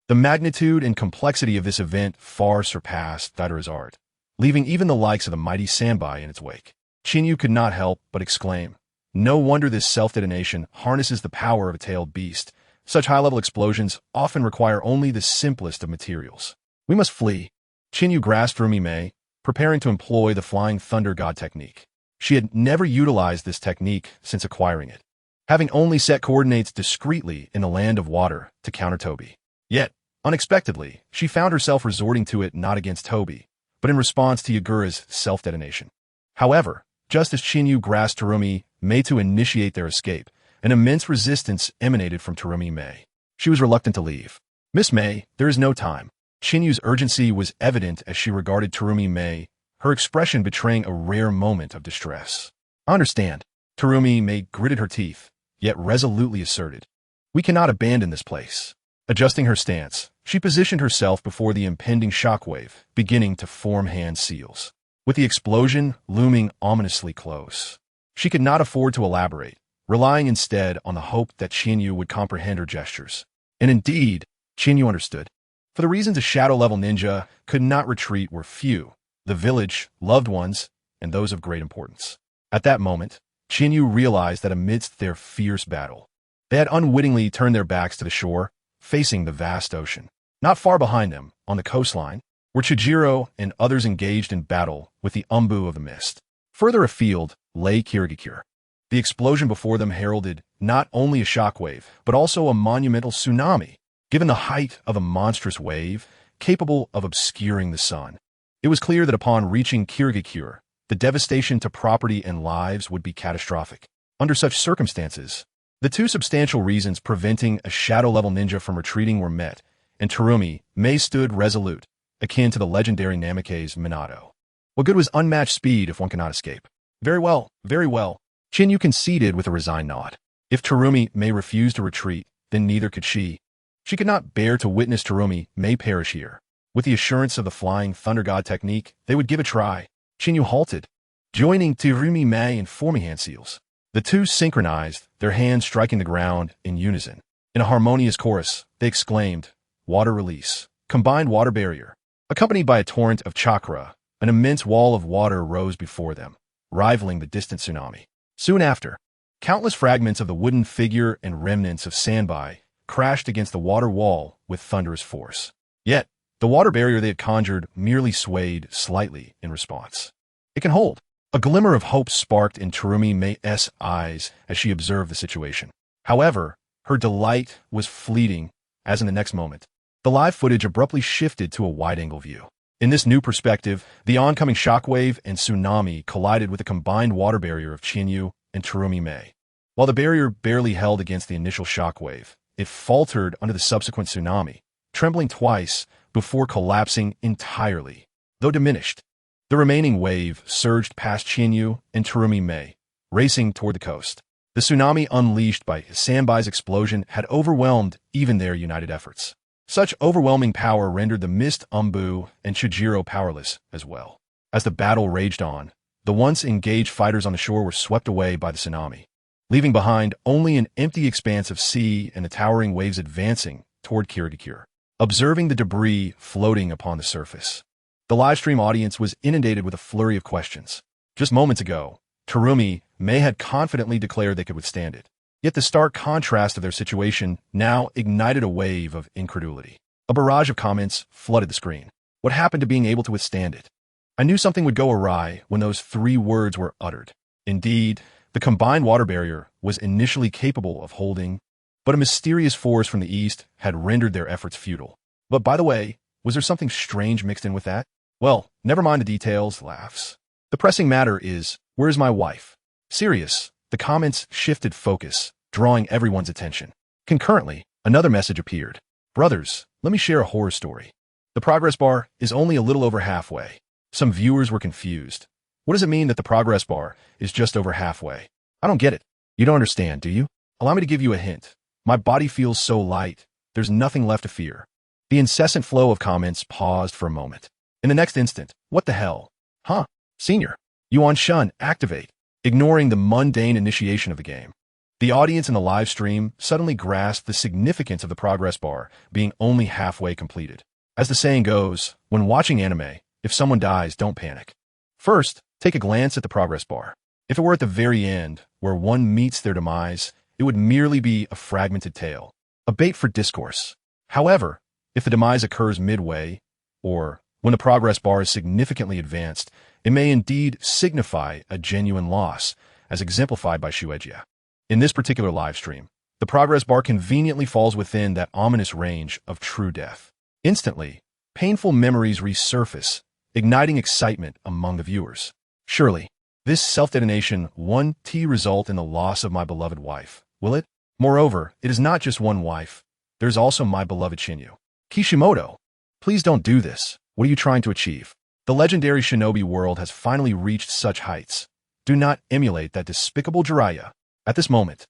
The magnitude and complexity of this event far surpassed Daidara's art, leaving even the likes of the mighty Sanbai in its wake. Chinyu could not help but exclaim, "No wonder this self-detonation harnesses the power of a tailed beast. Such high-level explosions often require only the simplest of materials. We must flee." Chinyu grasped Terumi Mei, preparing to employ the Flying Thunder God technique. She had never utilized this technique since acquiring it, having only set coordinates discreetly in the land of water to counter Toby. Yet, unexpectedly, she found herself resorting to it not against Toby, but in response to Yagura's self-detonation. However, just as Chinyu grasped Terumi Mei to initiate their escape, an immense resistance emanated from Terumi Mei. She was reluctant to leave. "Miss Mei, there is no time." Chinyu's urgency was evident as she regarded Terumi Mei, her expression betraying a rare moment of distress. "I understand." Terumi Mei gritted her teeth, yet resolutely asserted, "We cannot abandon this place." Adjusting her stance, she positioned herself before the impending shockwave, beginning to form hand seals. With the explosion looming ominously close, she could not afford to elaborate, relying instead on the hope that Chinyu would comprehend her gestures. And indeed, Chinyu understood. For the reasons a shadow-level ninja could not retreat were few: the village, loved ones, and those of great importance. At that moment, Chinyu realized that amidst their fierce battle, They had unwittingly turned their backs to the shore, facing the vast ocean. Not far behind them, on the coastline, were Chijiro and others engaged in battle with the Umbu of the Mist. Further afield lay Kirigikure. The explosion before them heralded not only a shockwave, but also a monumental tsunami, given the height of a monstrous wave capable of obscuring the sun. It was clear that upon reaching Kirigikure, the devastation to property and lives would be catastrophic. Under such circumstances, the two substantial reasons preventing a shadow-level ninja from retreating were met, and Terumi Mei stood resolute, akin to the legendary Namake's Minato. What good was unmatched speed if one cannot escape? Very well, very well. Chinyu conceded with a resigned nod. If Terumi Mei refused to retreat, then neither could she. She could not bear to witness Terumi Mei perish here. With the assurance of the flying thunder god technique, they would give a try. Chinyu halted, joining Terumi Mei in forming hand seals. The two synchronized, their hands striking the ground in unison. In a harmonious chorus, they exclaimed, "Water release. Combined water barrier." Accompanied by a torrent of chakra, an immense wall of water rose before them, rivaling the distant tsunami. Soon after, countless fragments of the wooden figure and remnants of Sanbai crashed against the water wall with thunderous force. Yet, the water barrier they had conjured merely swayed slightly in response. It can hold. A glimmer of hope sparked in Terumi Mei's eyes as she observed the situation. However, her delight was fleeting, as in the next moment, the live footage abruptly shifted to a wide-angle view. In this new perspective, the oncoming shockwave and tsunami collided with the combined water barrier of Chinyu and Terumi Mei. While the barrier barely held against the initial shockwave, it faltered under the subsequent tsunami, trembling twice before collapsing entirely. Though diminished, the remaining wave surged past Chinyu and Terumi Mei, racing toward the coast. The tsunami unleashed by Sanbai's explosion had overwhelmed even their united efforts. Such overwhelming power rendered the Mist Umbu and Chijiro powerless as well. As the battle raged on, the once engaged fighters on the shore were swept away by the tsunami, leaving behind only an empty expanse of sea and the towering waves advancing toward Kirigikure. Observing the debris floating upon the surface, the livestream audience was inundated with a flurry of questions. Just moments ago, Terumi Mei had confidently declared they could withstand it. Yet the stark contrast of their situation now ignited a wave of incredulity. A barrage of comments flooded the screen. What happened to being able to withstand it? I knew something would go awry when those three words were uttered. Indeed, the combined water barrier was initially capable of holding, but a mysterious force from the east had rendered their efforts futile. But by the way, was there something strange mixed in with that? Well, never mind the details, laughs. The pressing matter is, where is my wife? Serious, the comments shifted focus, drawing everyone's attention. Concurrently, another message appeared. Brothers, let me share a horror story. The progress bar is only a little over halfway. Some viewers were confused. What does it mean that the progress bar is just over halfway? I don't get it. You don't understand, do you? Allow me to give you a hint. My body feels so light, there's nothing left to fear. The incessant flow of comments paused for a moment. In the next instant, what the hell? Huh? Senior, Yuan Shun, activate. Ignoring the mundane initiation of the game, the audience in the live stream suddenly grasped the significance of the progress bar being only halfway completed. As the saying goes, when watching anime, if someone dies, don't panic. First, take a glance at the progress bar. If it were at the very end, where one meets their demise, it would merely be a fragmented tale, a bait for discourse. However, if the demise occurs midway, or when the progress bar is significantly advanced, it may indeed signify a genuine loss, as exemplified by Shueijia. In this particular live stream, the progress bar conveniently falls within that ominous range of true death. Instantly, painful memories resurface, igniting excitement among the viewers. Surely, this self-detonation won't result in the loss of my beloved wife, will it? Moreover, it is not just one wife. There's also my beloved Chinyu. Kishimoto, please don't do this. What are you trying to achieve? The legendary shinobi world has finally reached such heights. Do not emulate that despicable Jiraiya. At this moment,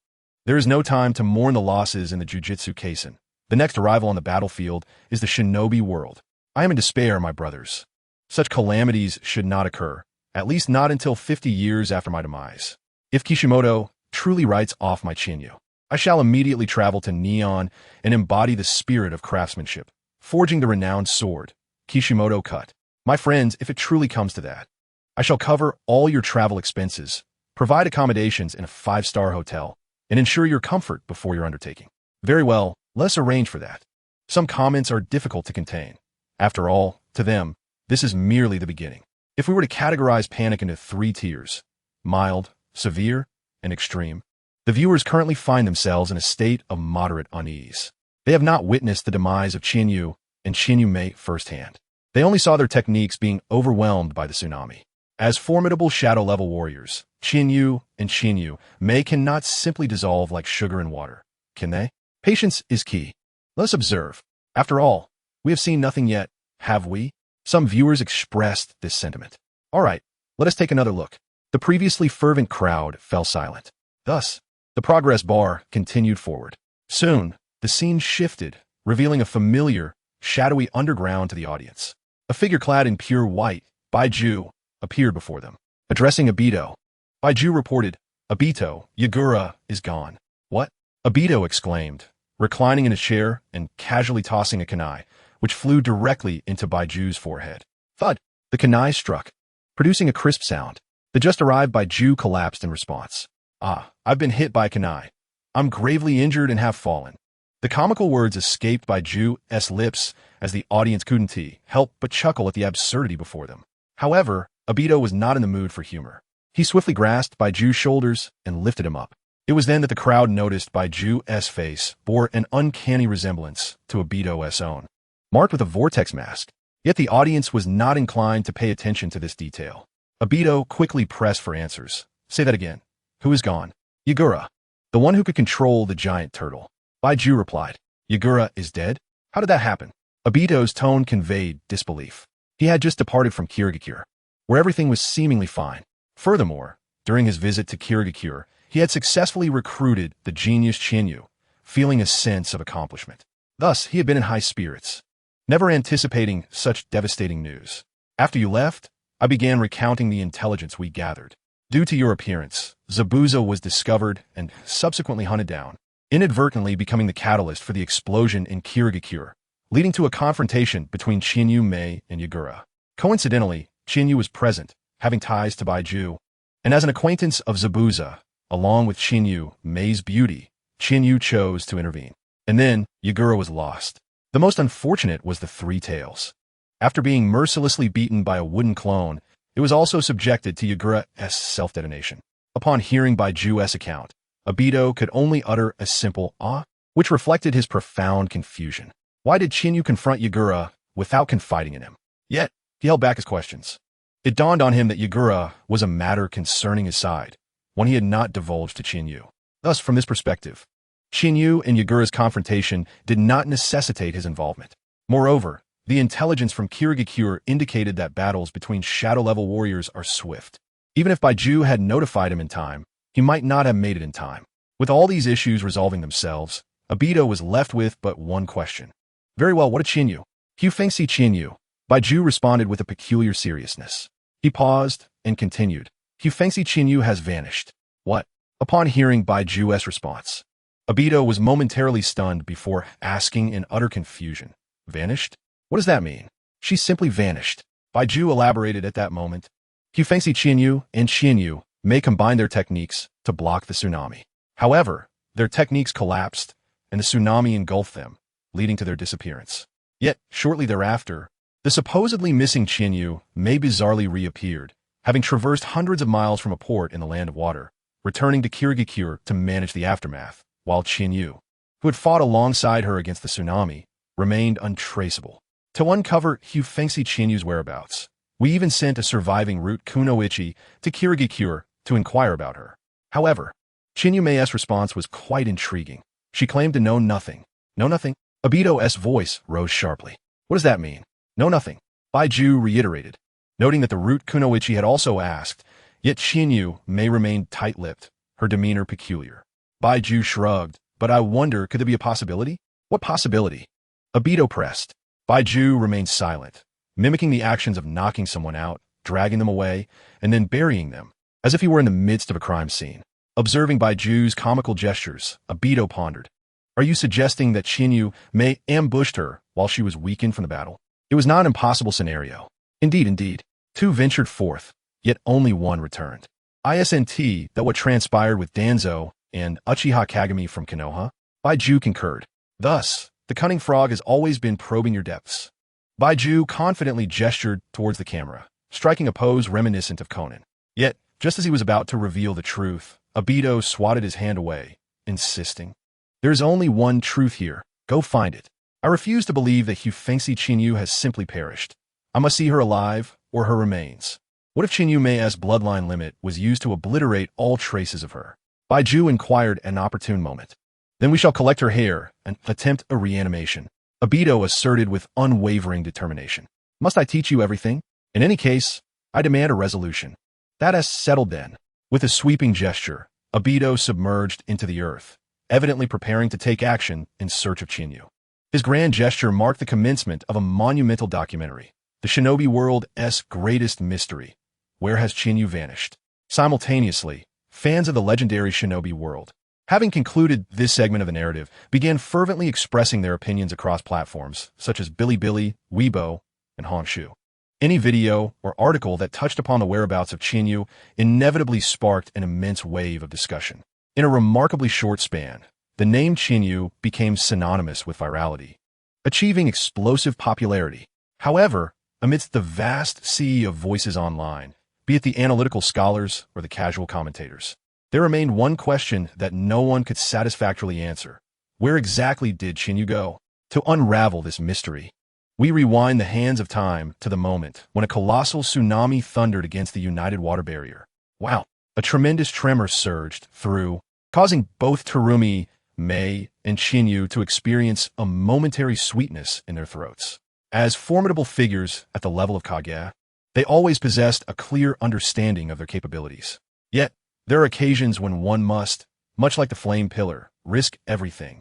there is no time to mourn the losses in the Jujutsu Kaisen. The next arrival on the battlefield is the shinobi world. I am in despair, my brothers. Such calamities should not occur, at least not until 50 years after my demise. If Kishimoto truly writes off my Chinyu, I shall immediately travel to Neon and embody the spirit of craftsmanship, forging the renowned sword, Kishimoto cut. My friends, if it truly comes to that, I shall cover all your travel expenses, provide accommodations in a 5-star hotel, and ensure your comfort before your undertaking. Very well, let's arrange for that. Some comments are difficult to contain. After all, to them, this is merely the beginning. If we were to categorize panic into 3 tiers, mild, severe, and extreme, the viewers currently find themselves in a state of moderate unease. They have not witnessed the demise of Qianyu and Qianyu Mei firsthand. They only saw their techniques being overwhelmed by the tsunami. As formidable shadow-level warriors, Qianyu and Qianyu Mei cannot simply dissolve like sugar in water, can they? Patience is key. Let us observe. After all, we have seen nothing yet, have we? Some viewers expressed this sentiment. All right, let us take another look. The previously fervent crowd fell silent. Thus, the progress bar continued forward. Soon, the scene shifted, revealing a familiar, shadowy underground to the audience. A figure clad in pure white, Baiju, appeared before them. Addressing Obito, Baiju reported, "Obito, Yagura is gone." "What?" Obito exclaimed, reclining in a chair and casually tossing a kunai, which flew directly into Baiju's forehead. Thud! The kunai struck, producing a crisp sound. The just-arrived Baiju collapsed in response. "Ah, I've been hit by a kunai. I'm gravely injured and have fallen." The comical words escaped Baiju's lips as the audience couldn't help but chuckle at the absurdity before them. However, Obito was not in the mood for humor. He swiftly grasped Baiju's shoulders and lifted him up. It was then that the crowd noticed Baiju's face bore an uncanny resemblance to Obito's own, marked with a vortex mask. Yet the audience was not inclined to pay attention to this detail. Obito quickly pressed for answers. "Say that again. Who is gone?" "Yagura, the one who could control the giant turtle." Baiju replied. "Yagura is dead? How did that happen?" Obito's tone conveyed disbelief. He had just departed from Kirigakure, where everything was seemingly fine. Furthermore, during his visit to Kirigakure, he had successfully recruited the genius Qianyu, feeling a sense of accomplishment. Thus, he had been in high spirits, never anticipating such devastating news. "After you left, I began recounting the intelligence we gathered. Due to your appearance, Zabuza was discovered and subsequently hunted down, inadvertently becoming the catalyst for the explosion in Kirigakure, leading to a confrontation between Qianyu Mei and Yagura. Coincidentally, Qianyu was present, having ties to Baiju, and as an acquaintance of Zabuza, along with Qianyu Mei's beauty, Qianyu chose to intervene. And then, Yagura was lost. The most unfortunate was the Three Tails. After being mercilessly beaten by a wooden clone, it was also subjected to Yagura's self-detonation. Upon hearing Baiju's account, Obito could only utter a simple "ah," which reflected his profound confusion. Why did Qianyu confront Yagura without confiding in him? Yet, he held back his questions. It dawned on him that Yagura was a matter concerning his side, one he had not divulged to Qianyu. Thus, from this perspective, Qianyu and Yagura's confrontation did not necessitate his involvement. Moreover, the intelligence from Kirigakure indicated that battles between shadow-level warriors are swift. Even if Baiju had notified him in time, he might not have made it in time. With all these issues resolving themselves, Obito was left with but one question. "Very well, what of Qianyu?" "You fancy Qianyu?" Baiju responded with a peculiar seriousness. He paused and continued. "You fancy Qianyu has vanished." "What?" Upon hearing Baiju's response, Obito was momentarily stunned before asking in utter confusion. "Vanished? What does that mean?" "She simply vanished." Baiju elaborated at that moment. "You fancy Qianyu and Qianyu may combine their techniques to block the tsunami. However, their techniques collapsed, and the tsunami engulfed them, leading to their disappearance. Yet, shortly thereafter, the supposedly missing Qianyu Mei bizarrely reappeared, having traversed hundreds of miles from a port in the land of water, returning to Kirigakure to manage the aftermath, while Qianyu, who had fought alongside her against the tsunami, remained untraceable. To uncover Hu Fengxi Qianyu's whereabouts, we even sent a surviving root Kunoichi to Kirigakure to inquire about her. However, Qianyu Mei's response was quite intriguing. She claimed to know nothing. "Know nothing?" Obito's voice rose sharply. "What does that mean?" "Know nothing," Baiju reiterated, noting that the root Kunoichi had also asked, yet Qianyu Mei remained tight-lipped, her demeanor peculiar. Baiju shrugged, "But I wonder, could there be a possibility?" "What possibility?" Obito pressed. Baiju remained silent, mimicking the actions of knocking someone out, dragging them away, and then burying them, as if he were in the midst of a crime scene. Observing Baiju's comical gestures, Obito pondered. "Are you suggesting that Qianyu Mei ambushed her while she was weakened from the battle?" It was not an impossible scenario. Indeed. Two ventured forth, yet only one returned. Isn't that what transpired with Danzo and Uchiha Kagami from Konoha? Baiju concurred. Thus, the cunning frog has always been probing your depths. Baiju confidently gestured towards the camera, striking a pose reminiscent of Conan. Yet, just as he was about to reveal the truth, Obito swatted his hand away, insisting, "There is only one truth here. Go find it. I refuse to believe that Hufengsi Chinyu has simply perished. I must see her alive or her remains. What if Chinyu Mei's bloodline limit was used to obliterate all traces of her?" Baiju inquired at an opportune moment. "Then we shall collect her hair and attempt a reanimation," Obito asserted with unwavering determination. "Must I teach you everything? In any case, I demand a resolution." "That is settled then." With a sweeping gesture, Obito submerged into the earth, evidently preparing to take action in search of Chinyu. His grand gesture marked the commencement of a monumental documentary, the Shinobi World's greatest mystery. Where has Chinyu vanished? Simultaneously, fans of the legendary Shinobi World, having concluded this segment of the narrative, began fervently expressing their opinions across platforms such as Bilibili, Weibo, and Honshu. Any video or article that touched upon the whereabouts of Chinyu inevitably sparked an immense wave of discussion. In a remarkably short span, the name Chinyu became synonymous with virality, achieving explosive popularity. However, amidst the vast sea of voices online, be it the analytical scholars or the casual commentators, there remained one question that no one could satisfactorily answer. Where exactly did Chinyu go? To unravel this mystery, we rewind the hands of time to the moment when a colossal tsunami thundered against the United Water Barrier. Wow! A tremendous tremor surged through, causing both Terumi, Mei, and Chinyu to experience a momentary sweetness in their throats. As formidable figures at the level of Kage, they always possessed a clear understanding of their capabilities. Yet, there are occasions when one must, much like the flame pillar, risk everything,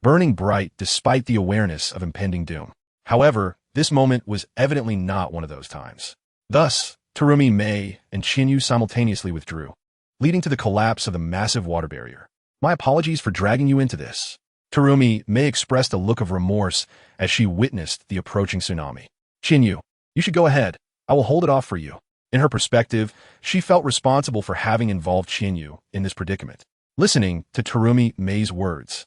burning bright despite the awareness of impending doom. However, this moment was evidently not one of those times. Thus, Terumi, Mei, and Chinyu simultaneously withdrew, leading to the collapse of the massive water barrier. "My apologies for dragging you into this." Terumi, Mei expressed a look of remorse as she witnessed the approaching tsunami. "Chinyu, you should go ahead. I will hold it off for you." In her perspective, she felt responsible for having involved Chinyu in this predicament. Listening to Terumi, Mei's words,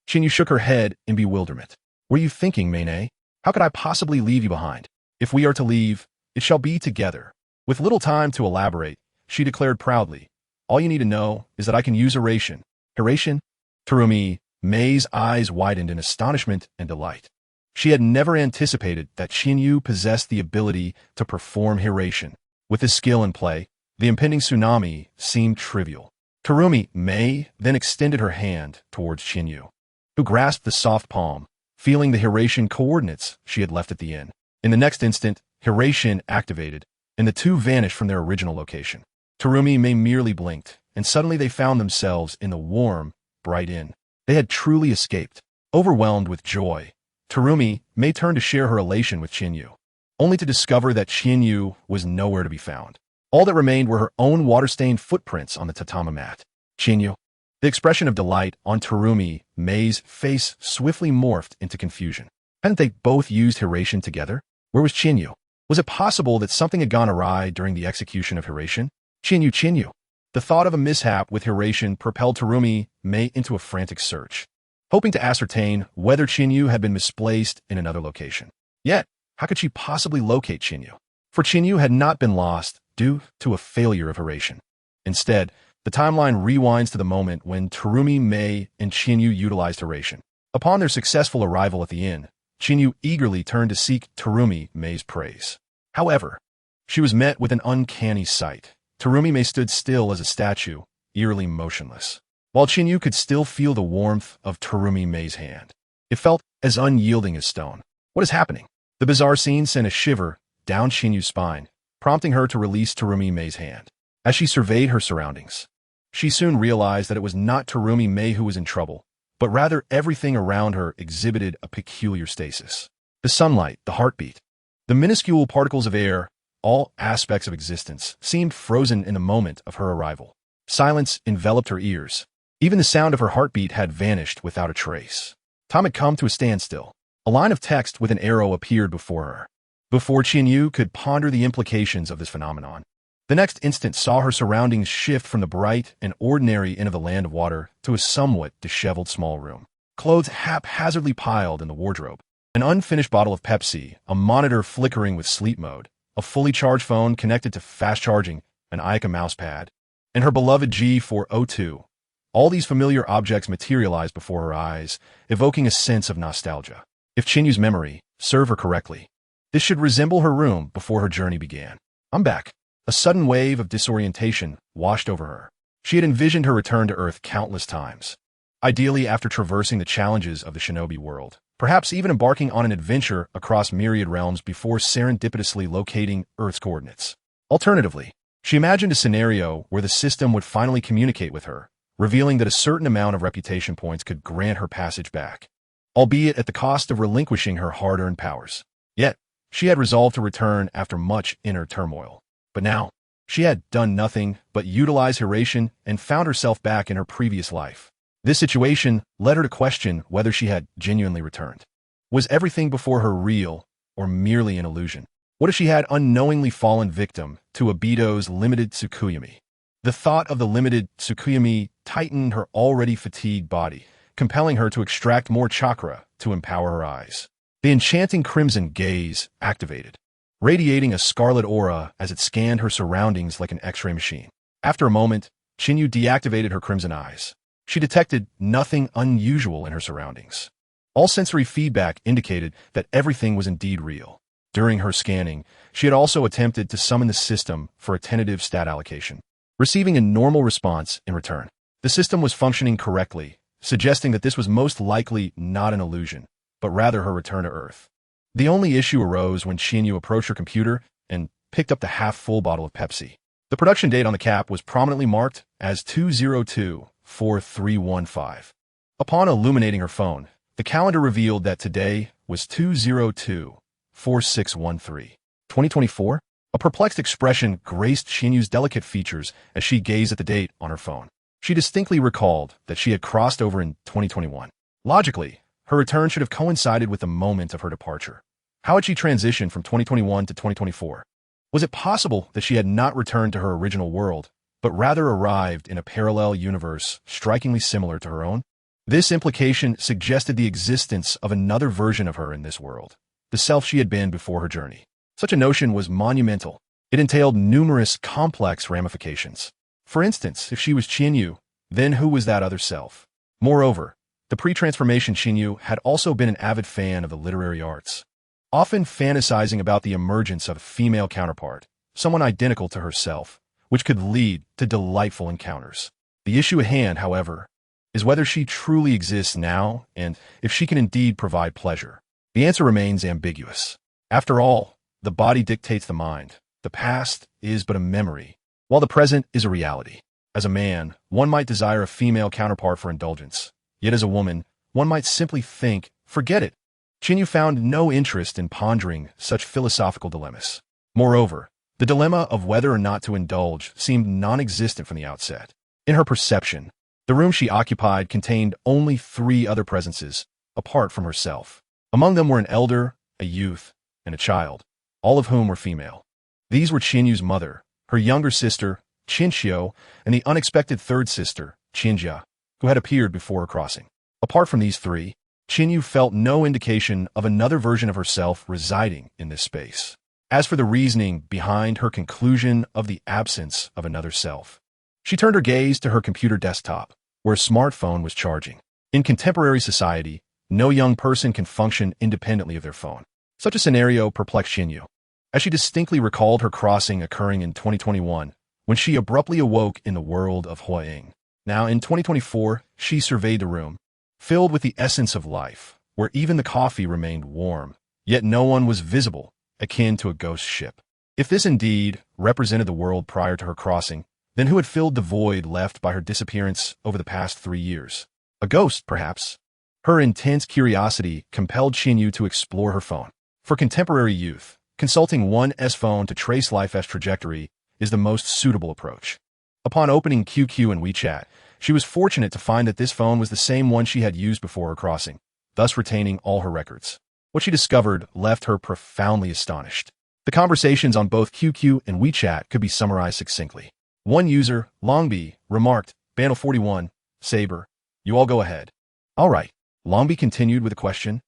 Chinyu shook her head in bewilderment. "Were you thinking, Mei? How could I possibly leave you behind? If we are to leave, it shall be together." With little time to elaborate, she declared proudly, "All you need to know is that I can use Hiration." Hiration? Terumi, Mei's eyes widened in astonishment and delight. She had never anticipated that Chinyu possessed the ability to perform Hiration. With his skill in play, the impending tsunami seemed trivial. Terumi, Mei, then extended her hand towards Chinyu, who grasped the soft palm, feeling the Hiration coordinates she had left at the inn. In the next instant, Hiration activated, and the two vanished from their original location. Terumi, Mei merely blinked, and suddenly they found themselves in the warm, bright inn. They had truly escaped. Overwhelmed with joy, Terumi, Mei turned to share her elation with Chinyu, only to discover that Chinyu was nowhere to be found. All that remained were her own water-stained footprints on the tatami mat. "Chinyu." The expression of delight on Terumi, Mei's face swiftly morphed into confusion. Hadn't they both used Hiration together? Where was Chinyu? Was it possible that something had gone awry during the execution of Hiration? Chinyu, Chinyu. The thought of a mishap with Hiration propelled Terumi, Mei into a frantic search, hoping to ascertain whether Chinyu had been misplaced in another location. Yet, how could she possibly locate Chinyu? For Chinyu had not been lost due to a failure of Hiration. Instead, the timeline rewinds to the moment when Terumi, Mei, and Chinyu utilized Hiration. Upon their successful arrival at the inn, Chinyu eagerly turned to seek Terumi, Mei's praise. However, she was met with an uncanny sight. Terumi, Mei stood still as a statue, eerily motionless, while Chinyu could still feel the warmth of Terumi, Mei's hand. It felt as unyielding as stone. What is happening? The bizarre scene sent a shiver down Chinyu's spine, prompting her to release Terumi, Mei's hand. As she surveyed her surroundings, she soon realized that it was not Terumi, Mei who was in trouble, but rather everything around her exhibited a peculiar stasis. The sunlight, the heartbeat, the minuscule particles of air, all aspects of existence seemed frozen in the moment of her arrival. Silence enveloped her ears. Even the sound of her heartbeat had vanished without a trace. Time had come to a standstill. A line of text with an arrow appeared before her. Before Chinyu could ponder the implications of this phenomenon, The next instant saw her surroundings shift from the bright and ordinary inn of the Land of Water to a somewhat disheveled small room. Clothes haphazardly piled in the wardrobe. An unfinished bottle of Pepsi, a monitor flickering with sleep mode, a fully charged phone connected to fast charging, an Ica mousepad, and her beloved G402. All these familiar objects materialized before her eyes, evoking a sense of nostalgia. If Chinyu's memory served her correctly, this should resemble her room before her journey began. I'm back. A sudden wave of disorientation washed over her. She had envisioned her return to Earth countless times, ideally after traversing the challenges of the shinobi world, perhaps even embarking on an adventure across myriad realms before serendipitously locating Earth's coordinates. Alternatively, she imagined a scenario where the system would finally communicate with her, revealing that a certain amount of reputation points could grant her passage back, albeit at the cost of relinquishing her hard-earned powers. Yet, she had resolved to return after much inner turmoil. But now, she had done nothing but utilize Hiration and found herself back in her previous life. This situation led her to question whether she had genuinely returned. Was everything before her real, or merely an illusion? What if she had unknowingly fallen victim to Obito's limited Tsukuyomi? The thought of the limited Tsukuyomi tightened her already fatigued body, compelling her to extract more chakra to empower her eyes. The enchanting crimson gaze activated, radiating a scarlet aura as it scanned her surroundings like an X-ray machine. After a moment, Chinyu deactivated her crimson eyes. She detected nothing unusual in her surroundings. All sensory feedback indicated that everything was indeed real. During her scanning, she had also attempted to summon the system for a tentative stat allocation, receiving a normal response in return. The system was functioning correctly, suggesting that this was most likely not an illusion, but rather her return to Earth. The only issue arose when Chinyu approached her computer and picked up the half-full bottle of Pepsi. The production date on the cap was prominently marked as 202-4315. Upon illuminating her phone, the calendar revealed that today was 202-4613. 2024? A perplexed expression graced Chinyu's delicate features as she gazed at the date on her phone. She distinctly recalled that she had crossed over in 2021. Logically, her return should have coincided with the moment of her departure. How had she transitioned from 2021 to 2024? Was it possible that she had not returned to her original world, but rather arrived in a parallel universe strikingly similar to her own? This implication suggested the existence of another version of her in this world, the self she had been before her journey. Such a notion was monumental. It entailed numerous complex ramifications. For instance, if she was Chinyu, then who was that other self? Moreover, the pre-transformation Chinyu had also been an avid fan of the literary arts, often fantasizing about the emergence of a female counterpart, someone identical to herself, which could lead to delightful encounters. The issue at hand, however, is whether she truly exists now and if she can indeed provide pleasure. The answer remains ambiguous. After all, the body dictates the mind. The past is but a memory, while the present is a reality. As a man, one might desire a female counterpart for indulgence. Yet as a woman, one might simply think, forget it. Chinyu found no interest in pondering such philosophical dilemmas. Moreover, the dilemma of whether or not to indulge seemed non-existent from the outset. In her perception, the room she occupied contained only 3 other presences, apart from herself. Among them were an elder, a youth, and a child, all of whom were female. These were Chinyu's mother, her younger sister, Chinchio, and the unexpected third sister, Chinjia, who had appeared before her crossing. Apart from these 3, Chinyu felt no indication of another version of herself residing in this space. As for the reasoning behind her conclusion of the absence of another self, she turned her gaze to her computer desktop, where a smartphone was charging. In contemporary society, no young person can function independently of their phone. Such a scenario perplexed Chinyu, as she distinctly recalled her crossing occurring in 2021, when she abruptly awoke in the world of Huaying. Now, in 2024, she surveyed the room, filled with the essence of life, where even the coffee remained warm, yet no one was visible, akin to a ghost ship. If this indeed represented the world prior to her crossing, then who had filled the void left by her disappearance over the past 3 years? A ghost, perhaps? Her intense curiosity compelled Chinyu to explore her phone. For contemporary youth, consulting one's phone to trace life's trajectory is the most suitable approach. Upon opening QQ and WeChat, she was fortunate to find that this phone was the same one she had used before her crossing, thus retaining all her records. What she discovered left her profoundly astonished. The The conversations on both QQ and WeChat could be summarized succinctly. One user, Longby, remarked, Banal 41, Saber, you all go ahead. All right. Longby continued with a question,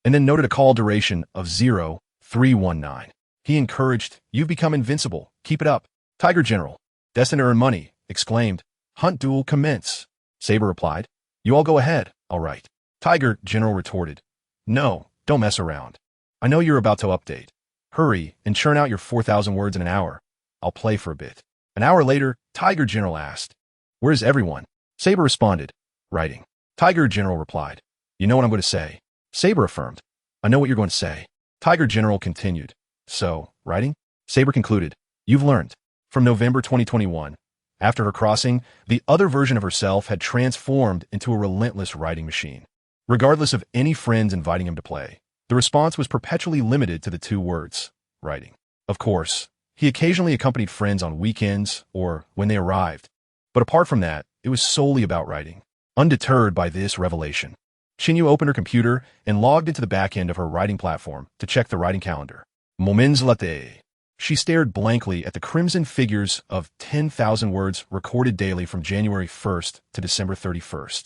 and then noted a call duration of 0319. He encouraged, you've become invincible. Keep it up. Tiger General, destined to earn money, exclaimed, Hunt duel commence. Saber replied, you all go ahead. All right. Tiger General retorted, no, don't mess around. I know you're about to update. Hurry and churn out your 4,000 words in an hour. I'll play for a bit. An hour later, Tiger General asked, where is everyone? Saber responded, writing. Tiger General replied, you know what I'm going to say. Saber affirmed, I know what you're going to say. Tiger General continued, so, writing? Saber concluded, you've learned. From November 2021, after her crossing, the other version of herself had transformed into a relentless writing machine. Regardless of any friends inviting him to play, the response was perpetually limited to the 2 words, writing. Of course, he occasionally accompanied friends on weekends or when they arrived, but apart from that, it was solely about writing. Undeterred by this revelation, Xinyu opened her computer and logged into the back end of her writing platform to check the writing calendar. Moments later, she stared blankly at the crimson figures of 10,000 words recorded daily from January 1st to December 31st.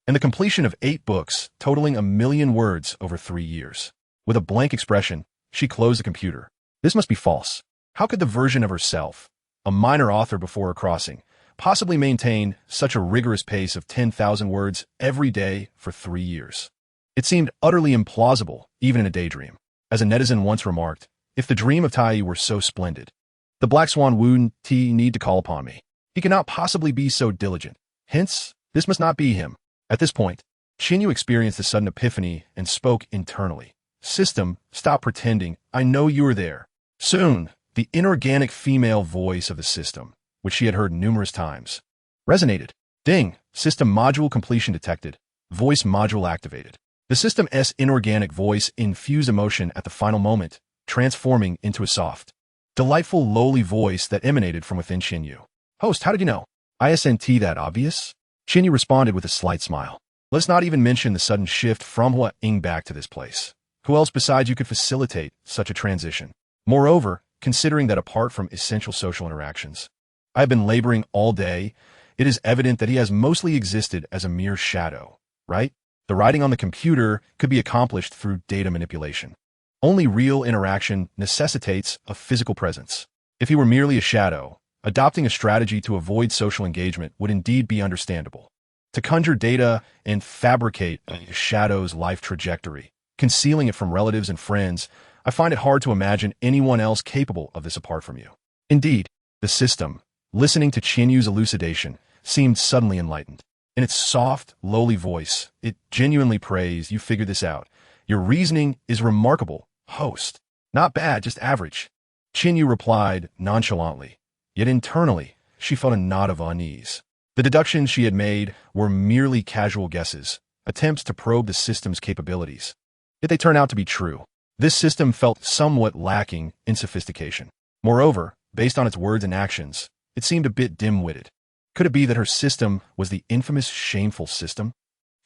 And the completion of 8 books, totaling 1,000,000 words over 3 years. With a blank expression, she closed the computer. This must be false. How could the version of herself, a minor author before her crossing, possibly maintain such a rigorous pace of 10,000 words every day for 3 years? It seemed utterly implausible, even in a daydream. As a netizen once remarked, if the dream of Tai were so splendid, the Black Swan wouldn't need to call upon me. He cannot possibly be so diligent. Hence, this must not be him. At this point, Xinyu experienced a sudden epiphany and spoke internally. System, stop pretending. I know you are there. Soon, the inorganic female voice of the system, which she had heard numerous times, resonated. Ding! System module completion detected. Voice module activated. The system's inorganic voice infused emotion at the final moment, transforming into a soft, delightful lowly voice that emanated from within Xinyu. Host, how did you know? Isn't that obvious? Xinyu responded with a slight smile. Let's not even mention the sudden shift from Hua-Ing back to this place. Who else besides you could facilitate such a transition? Moreover, considering that apart from essential social interactions, I have been laboring all day, it is evident that he has mostly existed as a mere shadow, right? The writing on the computer could be accomplished through data manipulation. Only real interaction necessitates a physical presence. If he were merely a shadow, adopting a strategy to avoid social engagement would indeed be understandable. To conjure data and fabricate a shadow's life trajectory, concealing it from relatives and friends, I find it hard to imagine anyone else capable of this apart from you. Indeed, the system, listening to Qinyu's elucidation, seemed suddenly enlightened. In its soft, lowly voice, it genuinely praised, you figured this out. Your reasoning is remarkable, host. Not bad, just average. Qinyu replied nonchalantly, yet internally, she felt a knot of unease. The deductions she had made were merely casual guesses, attempts to probe the system's capabilities. Yet they turned out to be true. This system felt somewhat lacking in sophistication. Moreover, based on its words and actions, it seemed a bit dim-witted. Could it be that her system was the infamous shameful system?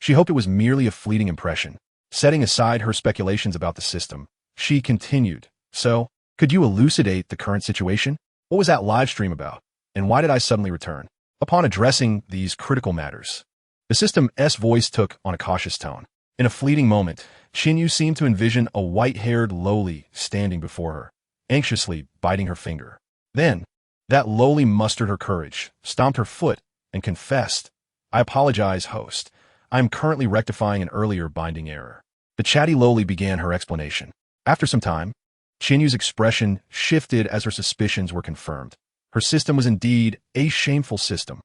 She hoped it was merely a fleeting impression. Setting aside her speculations about the system, she continued, so, could you elucidate the current situation? What was that live stream about? And why did I suddenly return? Upon addressing these critical matters, the system's voice took on a cautious tone. In a fleeting moment, Xinyu seemed to envision a white-haired lowly standing before her, anxiously biting her finger. Then, that lowly mustered her courage, stomped her foot, and confessed, I apologize, host. I am currently rectifying an earlier binding error. The chatty lowly began her explanation. After some time, Qinyu's expression shifted as her suspicions were confirmed. Her system was indeed a shameful system.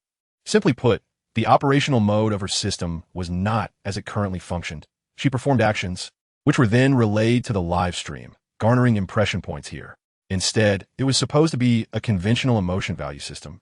Simply put, the operational mode of her system was not as it currently functioned. She performed actions, which were then relayed to the live stream, garnering impression points here. Instead, it was supposed to be a conventional emotion value system,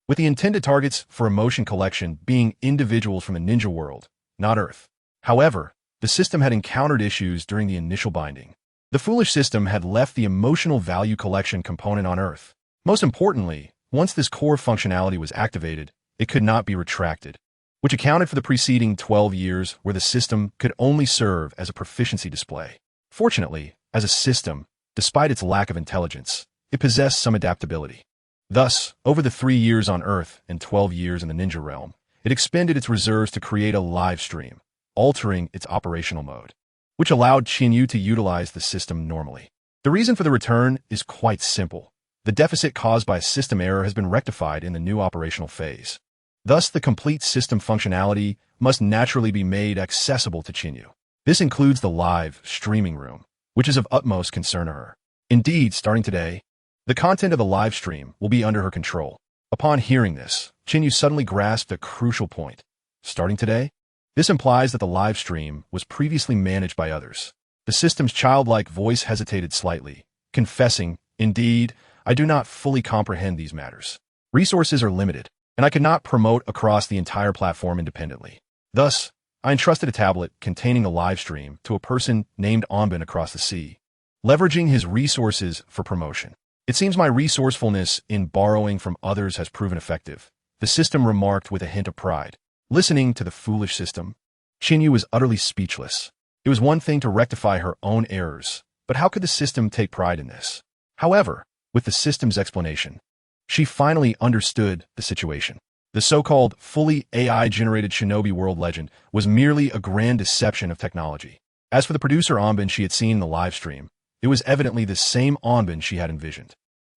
with the intended targets for emotion collection being individuals from the ninja world, not Earth. However, the system had encountered issues during the initial binding. The foolish system had left the emotional value collection component on Earth. Most importantly, once this core functionality was activated, it could not be retracted, which accounted for the preceding 12 years where the system could only serve as a proficiency display. Fortunately, as a system, Despite its lack of intelligence, it possessed some adaptability. Thus, over the 3 years on Earth and 12 years in the ninja realm, it expended its reserves to create a live stream, altering its operational mode, which allowed Qinyu to utilize the system normally. The reason for the return is quite simple. The deficit caused by a system error has been rectified in the new operational phase. Thus, the complete system functionality must naturally be made accessible to Qinyu. This includes the live streaming room, which is of utmost concern to her. Indeed, starting today, the content of the live stream will be under her control. Upon hearing this, Qinyu suddenly grasped a crucial point. Starting today? This implies that the live stream was previously managed by others. The system's childlike voice hesitated slightly, confessing, "Indeed, I do not fully comprehend these matters. Resources are limited, and I could not promote across the entire platform independently. Thus, I entrusted a tablet containing a live stream to a person named Onbin across the sea, leveraging his resources for promotion. It seems my resourcefulness in borrowing from others has proven effective," the system remarked with a hint of pride. Listening to the foolish system, Qinyu was utterly speechless. It was one thing to rectify her own errors, but how could the system take pride in this? However, with the system's explanation, she finally understood the situation. The so-called fully AI-generated Shinobi World Legend was merely a grand deception of technology. As for the producer Onbin she had seen in the live stream, it was evidently the same Onbin she had envisioned.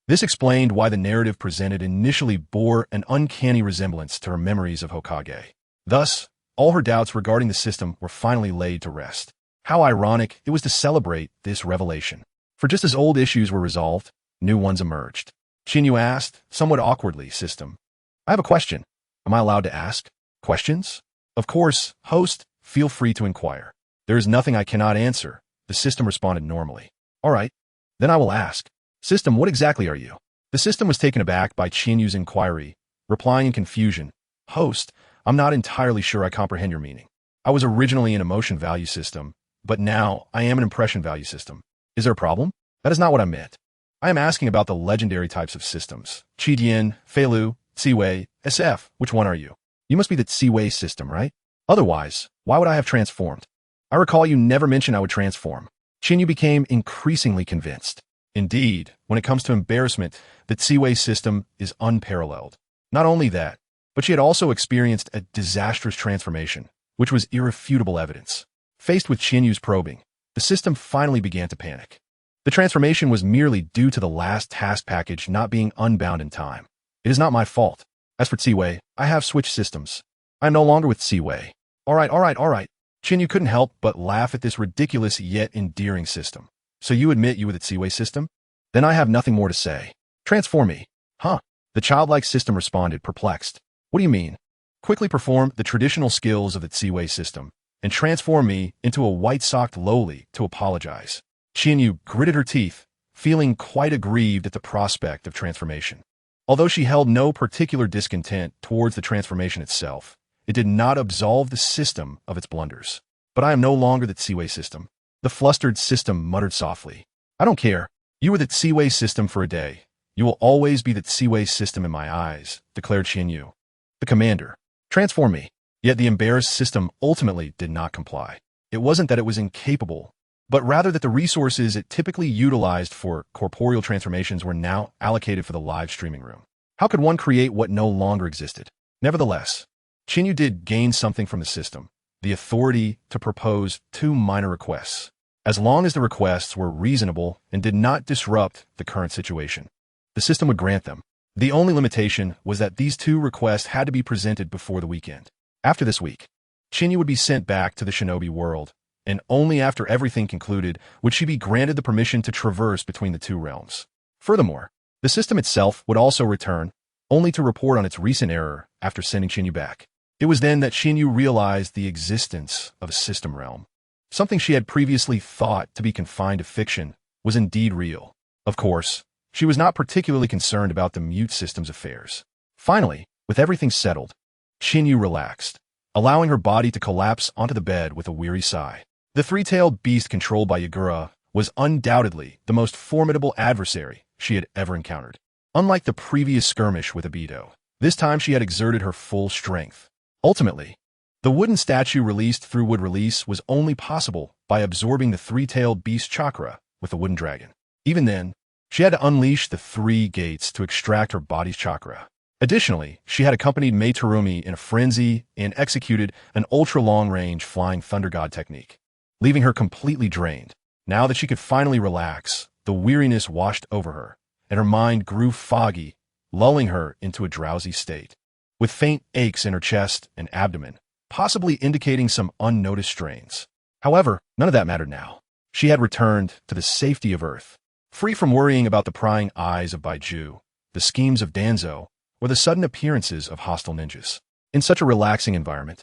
This explained why the narrative presented initially bore an uncanny resemblance to her memories of Hokage. Thus, all her doubts regarding the system were finally laid to rest. How ironic it was to celebrate this revelation. For just as old issues were resolved, new ones emerged. Qinyu asked, somewhat awkwardly, "System, I have a question. Am I allowed to ask questions?" "Of course, host, feel free to inquire. There is nothing I cannot answer," the system responded normally. "All right, then I will ask. System, what exactly are you?" The system was taken aback by Qinyu's inquiry, replying in confusion, "Host, I'm not entirely sure I comprehend your meaning. I was originally an emotion value system, but now I am an impression value system. Is there a problem? That is not what I meant. I am asking about the legendary types of systems. Qidian, Feilu, Ziwei, SF. Which one are you? You must be the Ziwei system, right? Otherwise, why would I have transformed? I recall you never mentioned I would transform." Qinyu became increasingly convinced. Indeed, when it comes to embarrassment, the Ziwei system is unparalleled. Not only that, but she had also experienced a disastrous transformation, which was irrefutable evidence. Faced with Qinyu's probing, the system finally began to panic. The transformation was merely due to the last task package not being unbound in time. "It is not my fault. As for Ziwei, I have switched systems. I am no longer with Ziwei." All right. Qinyu couldn't help but laugh at this ridiculous yet endearing system. "So you admit you were the Ziwei system? Then I have nothing more to say. Transform me." "Huh?" The childlike system responded, perplexed. "What do you mean?" "Quickly perform the traditional skills of the Ziwei system and transform me into a white-socked lowly to apologize." Qinyu gritted her teeth, feeling quite aggrieved at the prospect of transformation. Although she held no particular discontent towards the transformation itself, it did not absolve the system of its blunders. "But I am no longer the Ziwei system," the flustered system muttered softly. "I don't care. You were the Ziwei system for a day. You will always be the Ziwei system in my eyes," declared Qinyu. "The commander, transform me." Yet the embarrassed system ultimately did not comply. It wasn't that it was incapable, but rather that the resources it typically utilized for corporeal transformations were now allocated for the live streaming room. How could one create what no longer existed? Nevertheless, Qinyu did gain something from the system, the authority to propose 2 minor requests, as long as the requests were reasonable and did not disrupt the current situation. The system would grant them. The only limitation was that these 2 requests had to be presented before the weekend. After this week, Qinyu would be sent back to the Shinobi world, and only after everything concluded would she be granted the permission to traverse between the 2 realms. Furthermore, the system itself would also return, only to report on its recent error after sending Qinyu back. It was then that Qinyu realized the existence of a system realm. Something she had previously thought to be confined to fiction was indeed real. Of course, she was not particularly concerned about the mute system's affairs. Finally, with everything settled, Qinyu relaxed, allowing her body to collapse onto the bed with a weary sigh. The 3-tailed beast controlled by Yagura was undoubtedly the most formidable adversary she had ever encountered. Unlike the previous skirmish with Obito, this time she had exerted her full strength. Ultimately, the wooden statue released through wood release was only possible by absorbing the 3-tailed beast chakra with the wooden dragon. Even then, she had to unleash the 3 gates to extract her body's chakra. Additionally, she had accompanied Mei Terumi in a frenzy and executed an ultra-long-range flying thunder god technique, leaving her completely drained. Now that she could finally relax, the weariness washed over her, and her mind grew foggy, lulling her into a drowsy state, with faint aches in her chest and abdomen, possibly indicating some unnoticed strains. However, none of that mattered now. She had returned to the safety of Earth, free from worrying about the prying eyes of Baiju, the schemes of Danzo, or the sudden appearances of hostile ninjas. In such a relaxing environment,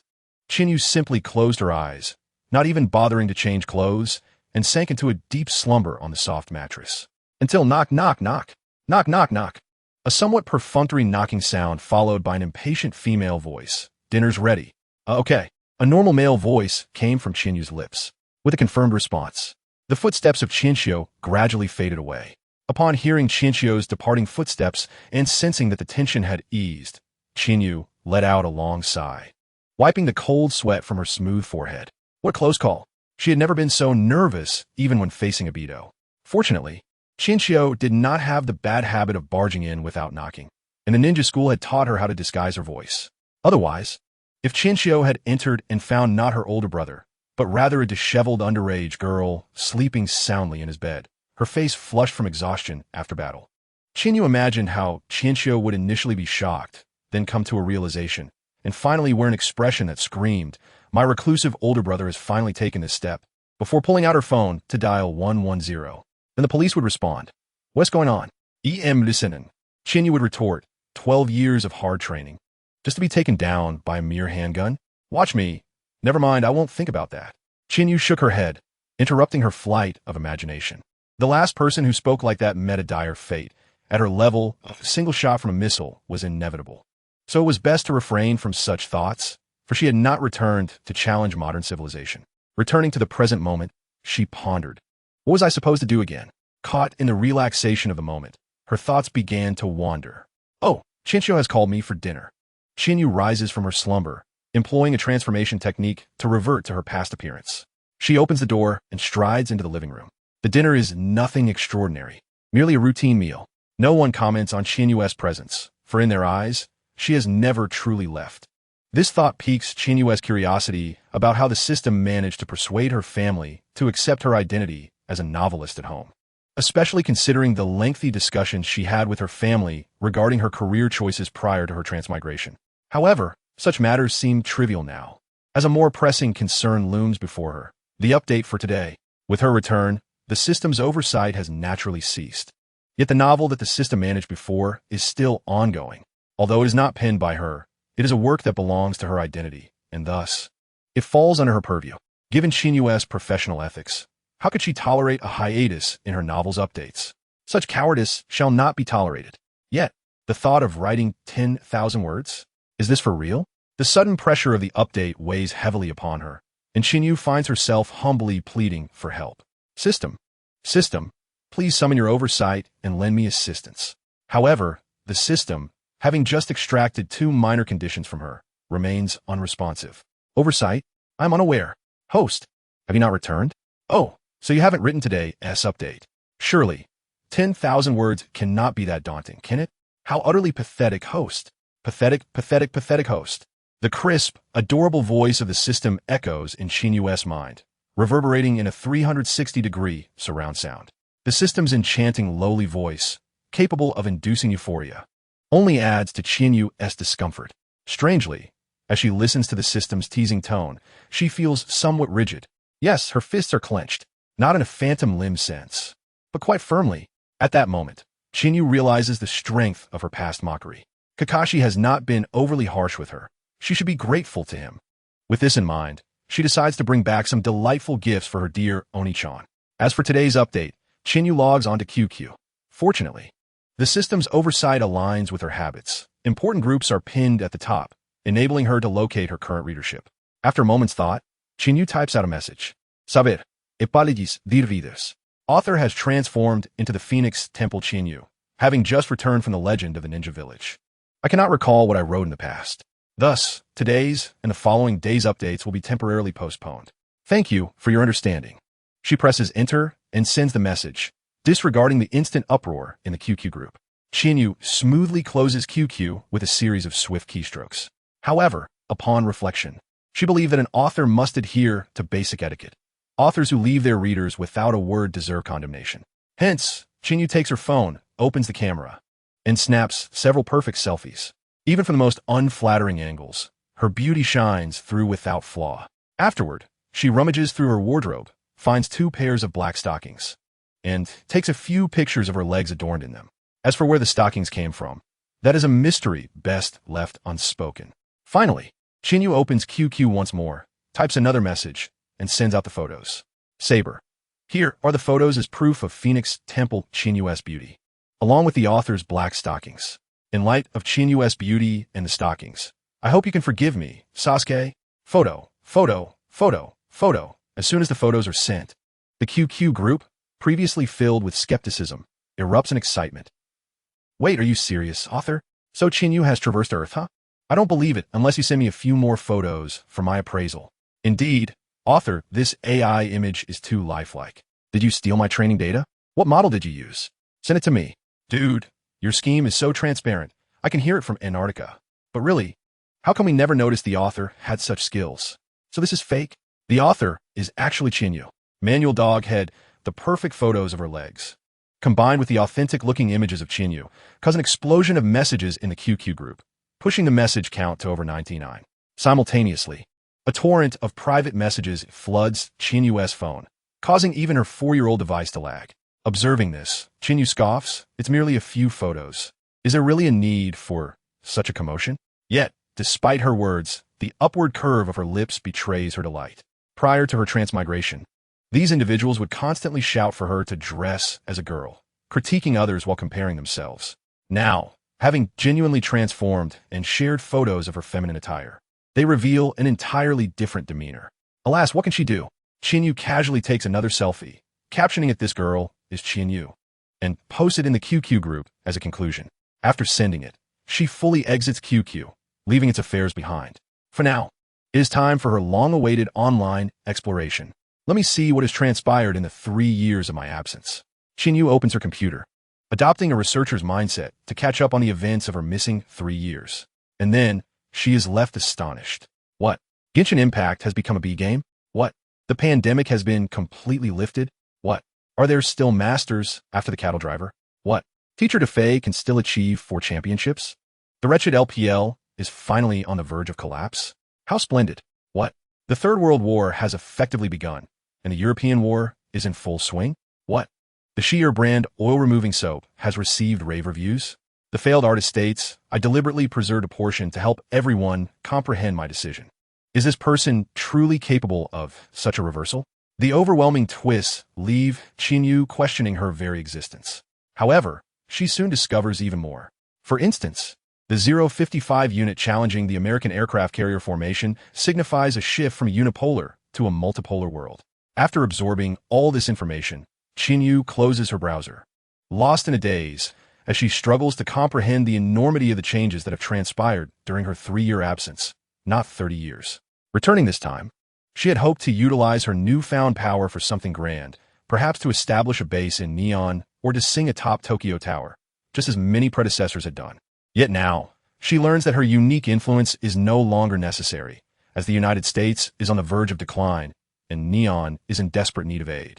Chinyu simply closed her eyes, not even bothering to change clothes, and sank into a deep slumber on the soft mattress. Until knock, knock, knock, knock, knock, knock. A somewhat perfunctory knocking sound followed by an impatient female voice. Dinner's ready. Okay. A normal male voice came from Chinyu's lips, with a confirmed response. The footsteps of Chinchio gradually faded away. Upon hearing Chinchio's departing footsteps and sensing that the tension had eased, Chinyu let out a long sigh, wiping the cold sweat from her smooth forehead. What a close call. She had never been so nervous even when facing a Beto. Fortunately, Chinchio did not have the bad habit of barging in without knocking, and the ninja school had taught her how to disguise her voice. Otherwise, if Chinchio had entered and found not her older brother, but rather a disheveled underage girl sleeping soundly in his bed, her face flushed from exhaustion after battle, Chinyu imagined how Chinchio would initially be shocked, then come to a realization, and finally wear an expression that screamed, "My reclusive older brother has finally taken this step," before pulling out her phone to dial 110. Then the police would respond. "What's going on?" "EM listening." Chinyu would retort, 12 years of hard training, just to be taken down by a mere handgun? "Watch me. Never mind, I won't think about that." Chinyu shook her head, interrupting her flight of imagination. The last person who spoke like that met a dire fate. At her level, a single shot from a missile was inevitable. So it was best to refrain from such thoughts, for she had not returned to challenge modern civilization. Returning to the present moment, she pondered. What was I supposed to do again? Caught in the relaxation of the moment, her thoughts began to wander. Oh, Chinchio has called me for dinner. Chinyu rises from her slumber, employing a transformation technique to revert to her past appearance. She opens the door and strides into the living room. The dinner is nothing extraordinary, merely a routine meal. No one comments on Chinyu's presence, for in their eyes, she has never truly left. This thought piques Chinyu's curiosity about how the system managed to persuade her family to accept her identity as a novelist at home, especially considering the lengthy discussions she had with her family regarding her career choices prior to her transmigration. However, such matters seem trivial now, as a more pressing concern looms before her. The update for today. With her return, the system's oversight has naturally ceased. Yet the novel that the system managed before is still ongoing. Although it is not penned by her, it is a work that belongs to her identity, and thus, it falls under her purview. Given Chinyu's professional ethics, how could she tolerate a hiatus in her novel's updates? Such cowardice shall not be tolerated. Yet, the thought of writing 10,000 words? Is this for real? The sudden pressure of the update weighs heavily upon her, and Chinyu finds herself humbly pleading for help. System, please summon your oversight and lend me assistance. However, the system, having just extracted 2 minor conditions from her, remains unresponsive. Oversight? I'm unaware. Host? Have you not returned? Oh, so you haven't written today's update. Surely, 10,000 words cannot be that daunting, can it? How utterly pathetic, host. Pathetic host. The crisp, adorable voice of the system echoes in Chinyu's mind, reverberating in a 360-degree surround sound. The system's enchanting lowly voice, capable of inducing euphoria, only adds to Chinyu's discomfort. Strangely, as she listens to the system's teasing tone, she feels somewhat rigid. Yes, her fists are clenched, not in a phantom limb sense, but quite firmly. At that moment, Chinyu realizes the strength of her past mockery. Kakashi has not been overly harsh with her. She should be grateful to him. With this in mind, she decides to bring back some delightful gifts for her dear Oni-chan. As for today's update, Chinyu logs onto QQ. Fortunately, the system's oversight aligns with her habits. Important groups are pinned at the top, enabling her to locate her current readership. After a moment's thought, Chinyu types out a message. Saber, epalogis dirvides. Author has transformed into the Phoenix TempleChiu, having just returned from the legend of the Ninja Village. I cannot recall what I wrote in the past. Thus, today's and the following day's updates will be temporarily postponed. Thank you for your understanding. She presses enter and sends the message. disregarding the instant uproar in the QQ group. Chinyu smoothly closes QQ with a series of swift keystrokes. However, upon reflection, she believed that an author must adhere to basic etiquette. Authors who leave their readers without a word deserve condemnation. Hence, Chinyu takes her phone, opens the camera, and snaps several perfect selfies. Even from the most unflattering angles, her beauty shines through without flaw. Afterward, she rummages through her wardrobe, finds 2 pairs of black stockings, and takes a few pictures of her legs adorned in them. As for where the stockings came from, that is a mystery best left unspoken. Finally, Chinyu opens QQ once more, types another message, and sends out the photos. Saber. Here are the photos as proof of Phoenix Temple Chinyu's beauty, along with the author's black stockings. In light of Chinyu's beauty and the stockings, I hope you can forgive me, Sasuke. Photo, photo, photo, photo. As soon as the photos are sent, the QQ group, previously filled with skepticism, erupts in excitement. Wait, are you serious, author? So Chinyu has traversed Earth, huh? I don't believe it unless you send me a few more photos for my appraisal. Indeed, author, this AI image is too lifelike. Did you steal my training data? What model did you use? Send it to me. Dude, your scheme is so transparent. I can hear it from Antarctica. But really, how come we never noticed the author had such skills? So this is fake? The author is actually Chinyu. Manual dog head, the perfect photos of her legs, combined with the authentic-looking images of Chinyu, cause an explosion of messages in the QQ group, pushing the message count to over 99. Simultaneously, a torrent of private messages floods Chinyu's phone, causing even her 4-year-old device to lag. Observing this, Chinyu scoffs, it's merely a few photos. Is there really a need for such a commotion? Yet, despite her words, the upward curve of her lips betrays her delight. Prior to her transmigration, these individuals would constantly shout for her to dress as a girl, critiquing others while comparing themselves. Now, having genuinely transformed and shared photos of her feminine attire, they reveal an entirely different demeanor. Alas, what can she do? Chinyu casually takes another selfie, captioning it "This girl is Chinyu," and posts it in the QQ group as a conclusion. After sending it, she fully exits QQ, leaving its affairs behind. For now, it is time for her long-awaited online exploration. Let me see what has transpired in the 3 years of my absence. Chinyu opens her computer, adopting a researcher's mindset to catch up on the events of her missing 3 years. And then, she is left astonished. What? Genshin Impact has become a B-game? What? The pandemic has been completely lifted? What? Are there still masters after the cattle driver? What? Teacher Defei can still achieve 4 championships? The wretched LPL is finally on the verge of collapse? How splendid. What? The Third World War has effectively begun, and the European War is in full swing? What? The Sheer brand oil-removing soap has received rave reviews? The failed artist states, I deliberately preserved a portion to help everyone comprehend my decision. Is this person truly capable of such a reversal? The overwhelming twists leave Chinyu questioning her very existence. However, she soon discovers even more. For instance, the 055 unit challenging the American aircraft carrier formation signifies a shift from a unipolar to a multipolar world. After absorbing all this information, Chinyu closes her browser, lost in a daze, as she struggles to comprehend the enormity of the changes that have transpired during her 3-year absence, not 30 years. Returning this time, she had hoped to utilize her newfound power for something grand, perhaps to establish a base in Neon or to sing atop Tokyo Tower, just as many predecessors had done. Yet now, she learns that her unique influence is no longer necessary, as the United States is on the verge of decline and Neon is in desperate need of aid.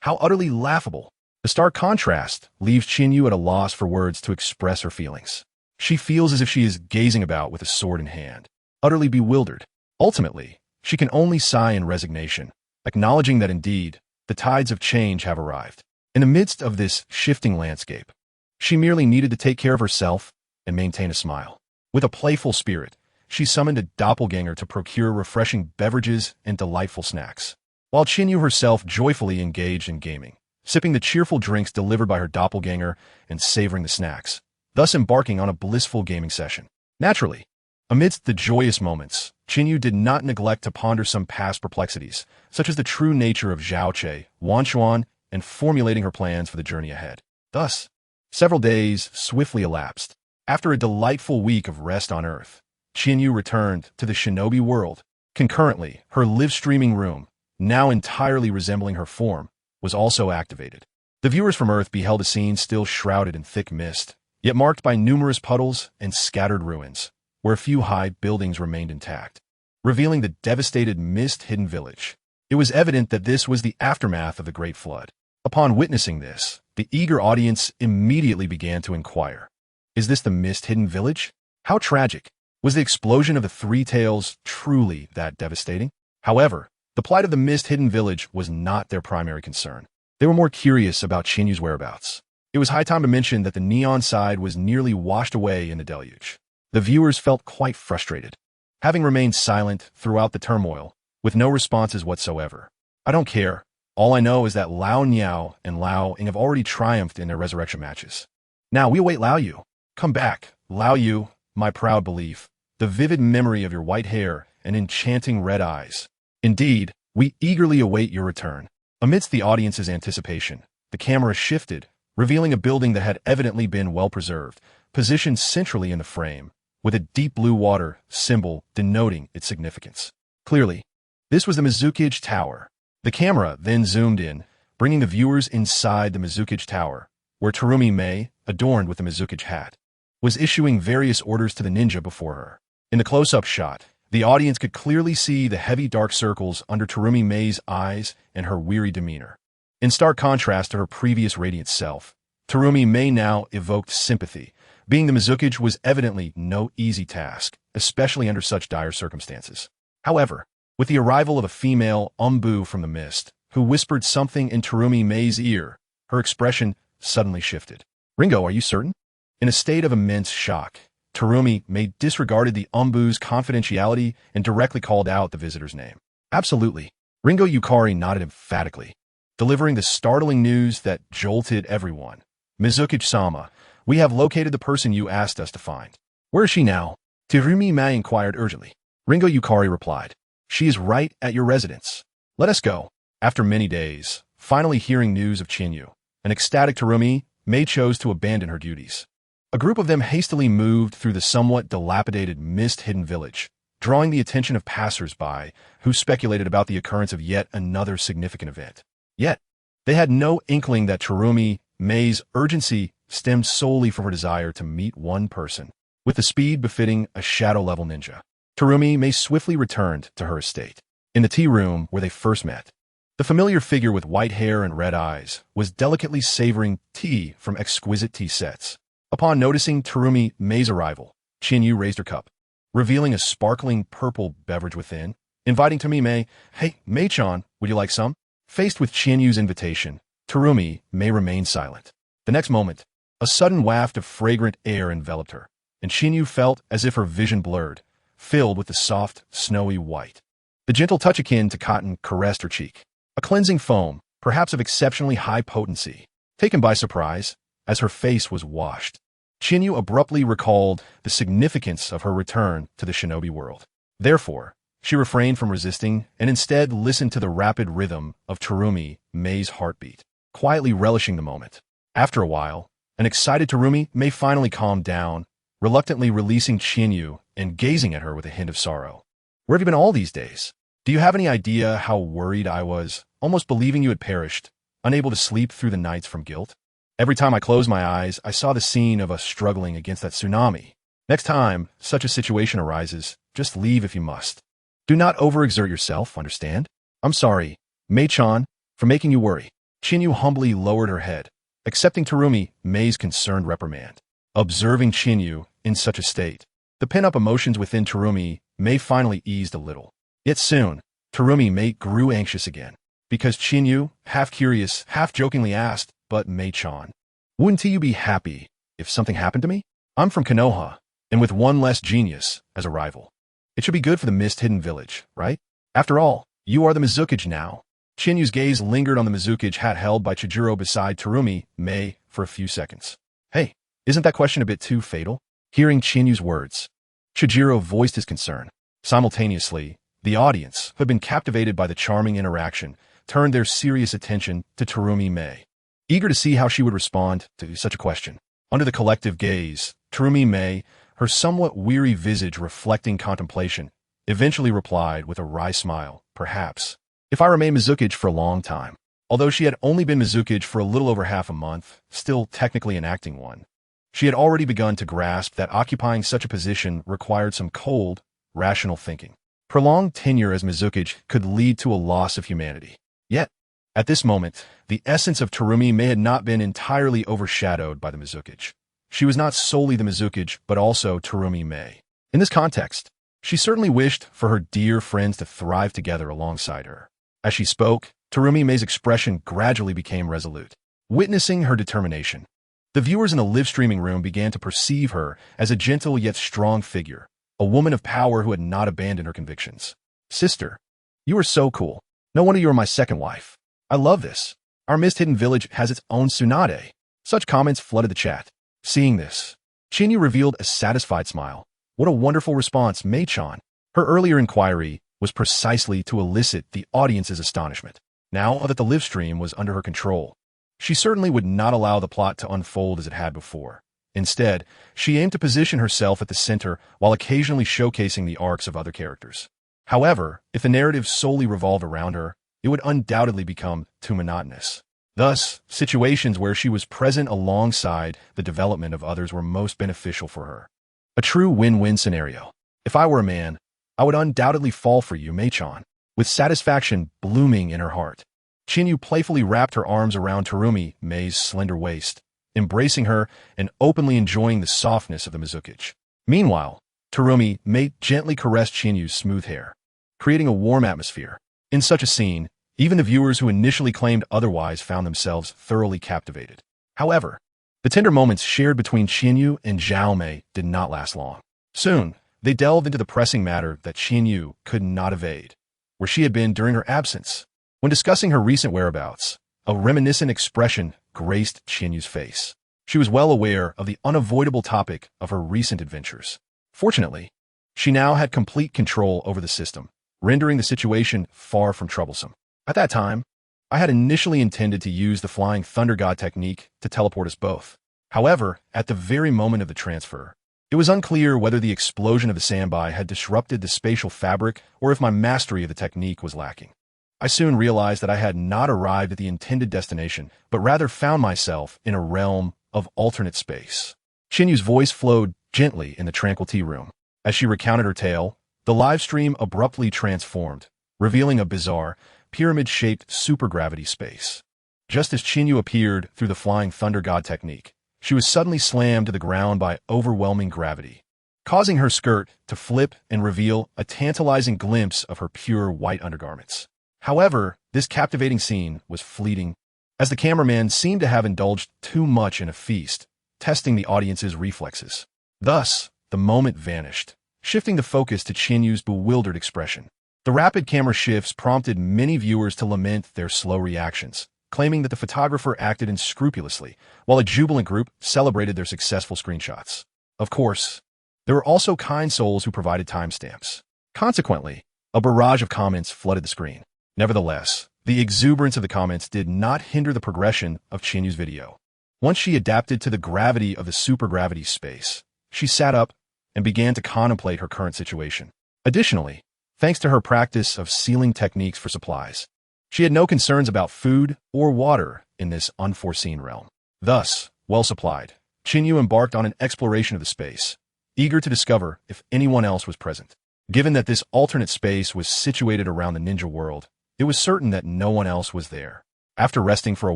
How utterly laughable! The stark contrast leaves Chinyu at a loss for words to express her feelings. She feels as if she is gazing about with a sword in hand, utterly bewildered. Ultimately, she can only sigh in resignation, acknowledging that indeed, the tides of change have arrived. In the midst of this shifting landscape, she merely needed to take care of herself and maintain a smile. With a playful spirit, she summoned a doppelganger to procure refreshing beverages and delightful snacks, while Chinyu herself joyfully engaged in gaming, sipping the cheerful drinks delivered by her doppelganger and savoring the snacks, thus embarking on a blissful gaming session. Naturally, amidst the joyous moments, Chinyu did not neglect to ponder some past perplexities, such as the true nature of Zhaoche, Wanchuan, and formulating her plans for the journey ahead. Thus, several days swiftly elapsed. After a delightful week of rest on Earth, Chinyu returned to the shinobi world. Concurrently, her live-streaming room, now entirely resembling her form, was also activated. The viewers from Earth beheld a scene still shrouded in thick mist, yet marked by numerous puddles and scattered ruins, where a few high buildings remained intact, revealing the devastated mist-hidden village. It was evident that this was the aftermath of the Great Flood. Upon witnessing this, the eager audience immediately began to inquire, is this the mist-hidden village? How tragic! Was the explosion of the Three Tails truly that devastating? However, the plight of the mist-hidden village was not their primary concern. They were more curious about Qinyu's whereabouts. It was high time to mention that the neon side was nearly washed away in the deluge. The viewers felt quite frustrated, having remained silent throughout the turmoil, with no responses whatsoever. I don't care. All I know is that Lao Niao and Lao Ying have already triumphed in their resurrection matches. Now we await Lao Yu. Come back, Lao Yu, my proud belief, the vivid memory of your white hair and enchanting red eyes. Indeed, we eagerly await your return. Amidst the audience's anticipation, the camera shifted, revealing a building that had evidently been well preserved, positioned centrally in the frame, with a deep blue water symbol denoting its significance. Clearly, this was the Mizukage Tower. The camera then zoomed in, bringing the viewers inside the Mizukage Tower, where Terumi Mei, adorned with the Mizukage hat, was issuing various orders to the ninja before her. In the close-up shot, the audience could clearly see the heavy dark circles under Terumi Mei's eyes and her weary demeanor. In stark contrast to her previous radiant self, Terumi Mei now evoked sympathy. Being the Mizukage was evidently no easy task, especially under such dire circumstances. However, with the arrival of a female Umbu from the mist, who whispered something in Terumi Mei's ear, her expression suddenly shifted. Ringo, are you certain? In a state of immense shock, Terumi Mei disregarded the Umbu's confidentiality and directly called out the visitor's name. Absolutely. Ringo Yukari nodded emphatically, delivering the startling news that jolted everyone. Mizukage-sama, we have located the person you asked us to find. Where is she now? Terumi Mei inquired urgently. Ringo Yukari replied. She is right at your residence. Let us go. After many days, finally hearing news of Qinyue, an ecstatic Terumi Mei chose to abandon her duties. A group of them hastily moved through the somewhat dilapidated mist-hidden village, drawing the attention of passers-by who speculated about the occurrence of yet another significant event. Yet, they had no inkling that Terumi Mei's urgency stemmed solely from her desire to meet one person. With the speed befitting a shadow-level ninja, Terumi Mei swiftly returned to her estate. In the tea room where they first met, the familiar figure with white hair and red eyes was delicately savoring tea from exquisite tea sets. Upon noticing Terumi Mei's arrival, Qinyue raised her cup, revealing a sparkling purple beverage within, inviting Terumi Mei, "Hey, Mei-chan, would you like some?" Faced with Qinyue's invitation, Terumi Mei remained silent. The next moment, a sudden waft of fragrant air enveloped her, and Qinyue felt as if her vision blurred, filled with the soft, snowy white. The gentle touch akin to cotton caressed her cheek, a cleansing foam, perhaps of exceptionally high potency. Taken by surprise, as her face was washed, Qinyue abruptly recalled the significance of her return to the shinobi world. Therefore, she refrained from resisting and instead listened to the rapid rhythm of Terumi Mei's heartbeat, quietly relishing the moment. After a while, an excited Terumi Mei finally calmed down, reluctantly releasing Qinyue and gazing at her with a hint of sorrow. Where have you been all these days? Do you have any idea how worried I was, almost believing you had perished, unable to sleep through the nights from guilt? Every time I closed my eyes, I saw the scene of us struggling against that tsunami. Next time such a situation arises, just leave if you must. Do not overexert yourself, understand? I'm sorry, Mei-chan, for making you worry. Qinyue humbly lowered her head, accepting Terumi Mei's concerned reprimand. Observing Qinyue in such a state, the pent-up emotions within Terumi Mei finally eased a little. Yet soon, Terumi Mei grew anxious again, because Qinyue, half curious, half jokingly asked, "But Mei-chan, wouldn't you be happy if something happened to me? I'm from Konoha, and with one less genius as a rival. It should be good for the mist-hidden village, right? After all, you are the Mizukage now." Chinyu's gaze lingered on the Mizukage hat held by Chijiro beside Terumi Mei for a few seconds. Hey, isn't that question a bit too fatal? Hearing Chinyu's words, Chijiro voiced his concern. Simultaneously, the audience, who had been captivated by the charming interaction, turned their serious attention to Terumi Mei, eager to see how she would respond to such a question. Under the collective gaze, Terumi Mei, her somewhat weary visage reflecting contemplation, eventually replied with a wry smile, "Perhaps, if I remain Mizukage for a long time, Although she had only been Mizukage for a little over half a month, still technically an acting one, she had already begun to grasp that occupying such a position required some cold, rational thinking. Prolonged tenure as Mizukage could lead to a loss of humanity. Yet, at this moment, the essence of Terumi may had not been entirely overshadowed by the Mizukage. She was not solely the Mizukage, but also Terumi May. In this context, she certainly wished for her dear friends to thrive together alongside her. As she spoke, Terumi May's expression gradually became resolute. Witnessing her determination, the viewers in the live-streaming room began to perceive her as a gentle yet strong figure, a woman of power who had not abandoned her convictions. Sister, you are so cool. No wonder you are my second wife. I love this. Our mist-hidden village has its own tsunade. Such comments flooded the chat. Seeing this, Chinyu revealed a satisfied smile. What a wonderful response, Mei-chan. Her earlier inquiry was precisely to elicit the audience's astonishment. Now that the live stream was under her control, she certainly would not allow the plot to unfold as it had before. Instead, she aimed to position herself at the center while occasionally showcasing the arcs of other characters. However, if the narrative solely revolved around her, it would undoubtedly become too monotonous. Thus, situations where she was present alongside the development of others were most beneficial for her. A true win-win scenario. If I were a man, I would undoubtedly fall for you, Mei-chan. With satisfaction blooming in her heart, Chinyu playfully wrapped her arms around Terumi May's slender waist, embracing her and openly enjoying the softness of the Mizukage. Meanwhile, Terumi May gently caressed Chinyu's smooth hair, creating a warm atmosphere. In such a scene, even the viewers who initially claimed otherwise found themselves thoroughly captivated. However, the tender moments shared between Chinyu and Zhao Mei did not last long. Soon, they delved into the pressing matter that Chinyu could not evade, where she had been during her absence. When discussing her recent whereabouts, a reminiscent expression graced Chinyu's face. She was well aware of the unavoidable topic of her recent adventures. Fortunately, she now had complete control over the system, rendering the situation far from troublesome. At that time, I had initially intended to use the Flying Thunder God technique to teleport us both. However, at the very moment of the transfer, it was unclear whether the explosion of the sandby had disrupted the spatial fabric or if my mastery of the technique was lacking. I soon realized that I had not arrived at the intended destination, but rather found myself in a realm of alternate space. Chinyu's voice flowed gently in the tranquil tea room. As she recounted her tale, the live stream abruptly transformed, revealing a bizarre, pyramid-shaped supergravity space. Just as Chinyu appeared through the Flying Thunder God technique, she was suddenly slammed to the ground by overwhelming gravity, causing her skirt to flip and reveal a tantalizing glimpse of her pure white undergarments. However, this captivating scene was fleeting, as the cameraman seemed to have indulged too much in a feast, testing the audience's reflexes. Thus, the moment vanished, shifting the focus to Chinyu's bewildered expression. The rapid camera shifts prompted many viewers to lament their slow reactions, claiming that the photographer acted unscrupulously, while a jubilant group celebrated their successful screenshots. Of course, there were also kind souls who provided timestamps. Consequently, a barrage of comments flooded the screen. Nevertheless, the exuberance of the comments did not hinder the progression of Chinyu's video. Once she adapted to the gravity of the supergravity space, she sat up and began to contemplate her current situation. Additionally, thanks to her practice of sealing techniques for supplies, she had no concerns about food or water in this unforeseen realm. Thus, well supplied, Chinyu embarked on an exploration of the space, eager to discover if anyone else was present. Given that this alternate space was situated around the ninja world, it was certain that no one else was there. After resting for a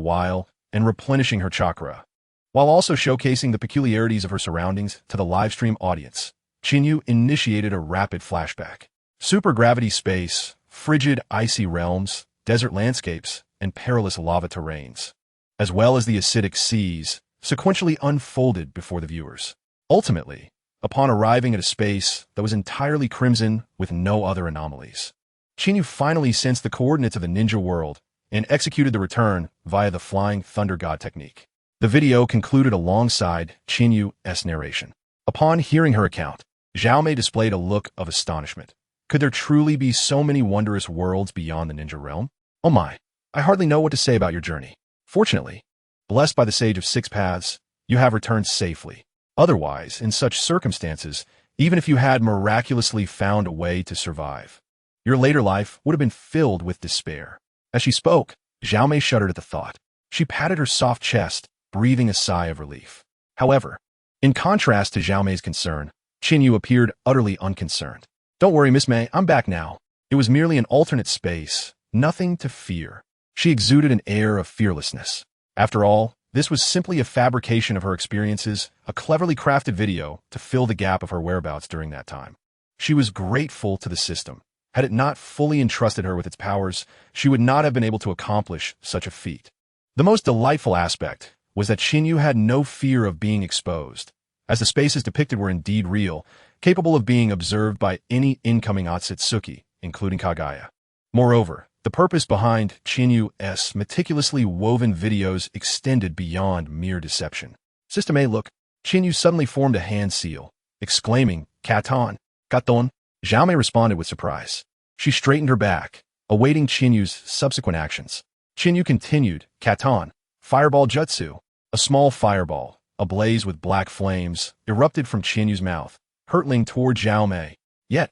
while and replenishing her chakra, while also showcasing the peculiarities of her surroundings to the livestream audience, Chinyu initiated a rapid flashback. Supergravity space, frigid icy realms, desert landscapes, and perilous lava terrains, as well as the acidic seas, sequentially unfolded before the viewers. Ultimately, upon arriving at a space that was entirely crimson with no other anomalies, Chinyu finally sensed the coordinates of the ninja world and executed the return via the Flying Thunder God technique. The video concluded alongside Chinyu's narration. Upon hearing her account, Zhao Mei displayed a look of astonishment. Could there truly be so many wondrous worlds beyond the ninja realm? Oh my, I hardly know what to say about your journey. Fortunately, blessed by the Sage of Six Paths, you have returned safely. Otherwise, in such circumstances, even if you had miraculously found a way to survive, your later life would have been filled with despair. As she spoke, Zhao Mei shuddered at the thought. She patted her soft chest, breathing a sigh of relief. However, in contrast to Zhao Mei's concern, Qinyu appeared utterly unconcerned. Don't worry, Miss Mei, I'm back now. It was merely an alternate space, nothing to fear. She exuded an air of fearlessness. After all, this was simply a fabrication of her experiences, a cleverly crafted video to fill the gap of her whereabouts during that time. She was grateful to the system. Had it not fully entrusted her with its powers, she would not have been able to accomplish such a feat. The most delightful aspect was that Qinyu had no fear of being exposed, as the spaces depicted were indeed real, capable of being observed by any incoming Otsutsuki, including Kagaya. Moreover, the purpose behind Qinyu's meticulously woven videos extended beyond mere deception. Sister Mei, look. Qinyu suddenly formed a hand seal, exclaiming, Katon, Katon. Zhao Mei responded with surprise. She straightened her back, awaiting Qinyu's subsequent actions. Qinyu continued, Katon, fireball jutsu. A small fireball, ablaze with black flames, erupted from Qinyu's mouth, hurtling toward Zhao Mei. Yet,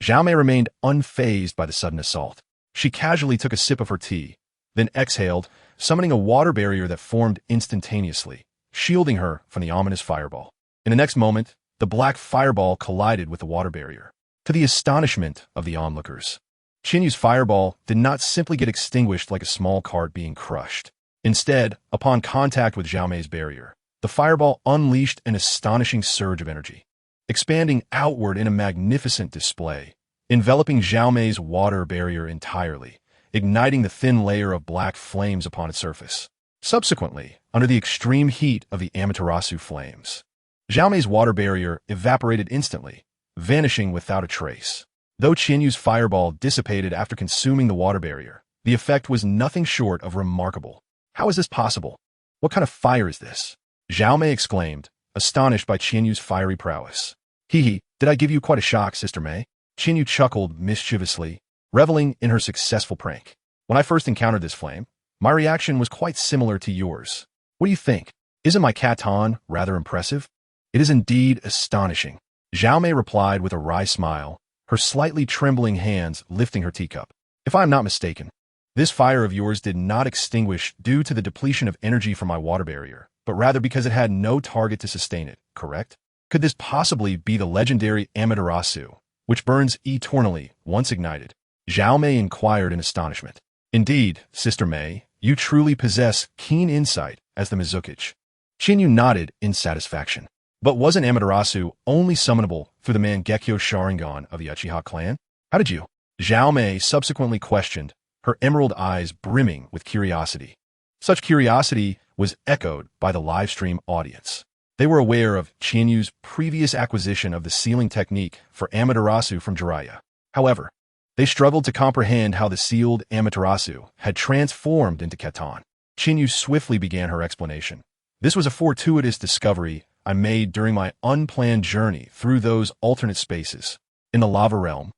Zhao Mei remained unfazed by the sudden assault. She casually took a sip of her tea, then exhaled, summoning a water barrier that formed instantaneously, shielding her from the ominous fireball. In the next moment, the black fireball collided with the water barrier. To the astonishment of the onlookers, Qinyu's fireball did not simply get extinguished like a small cart being crushed. Instead, upon contact with Zhao Mei's barrier, the fireball unleashed an astonishing surge of energy, expanding outward in a magnificent display, enveloping Zhao Mei's water barrier entirely, igniting the thin layer of black flames upon its surface. Subsequently, under the extreme heat of the Amaterasu flames, Zhao Mei's water barrier evaporated instantly, vanishing without a trace. Though Qinyu's fireball dissipated after consuming the water barrier, the effect was nothing short of remarkable. How is this possible? What kind of fire is this? Zhao Mei exclaimed, astonished by Qinyu's fiery prowess. Hee, did I give you quite a shock, Sister Mei? Qinyu chuckled mischievously, reveling in her successful prank. When I first encountered this flame, my reaction was quite similar to yours. What do you think? Isn't my Katon rather impressive? It is indeed astonishing. Zhao Mei replied with a wry smile, her slightly trembling hands lifting her teacup. If I am not mistaken, this fire of yours did not extinguish due to the depletion of energy from my water barrier, but rather because it had no target to sustain it, correct? Could this possibly be the legendary Amaterasu, which burns eternally once ignited? Zhao Mei inquired in astonishment. Indeed, Sister Mei, you truly possess keen insight as the Mizukichi. Qinyu nodded in satisfaction. But wasn't Amaterasu only summonable through the Mangekyo Sharingan of the Uchiha clan? How did you? Zhao Mei subsequently questioned, her emerald eyes brimming with curiosity. Such curiosity was echoed by the livestream audience. They were aware of Qinyu's previous acquisition of the sealing technique for Amaterasu from Jiraiya. However, they struggled to comprehend how the sealed Amaterasu had transformed into Katon. Qinyu swiftly began her explanation. This was a fortuitous discovery I made during my unplanned journey through those alternate spaces. In the lava realm,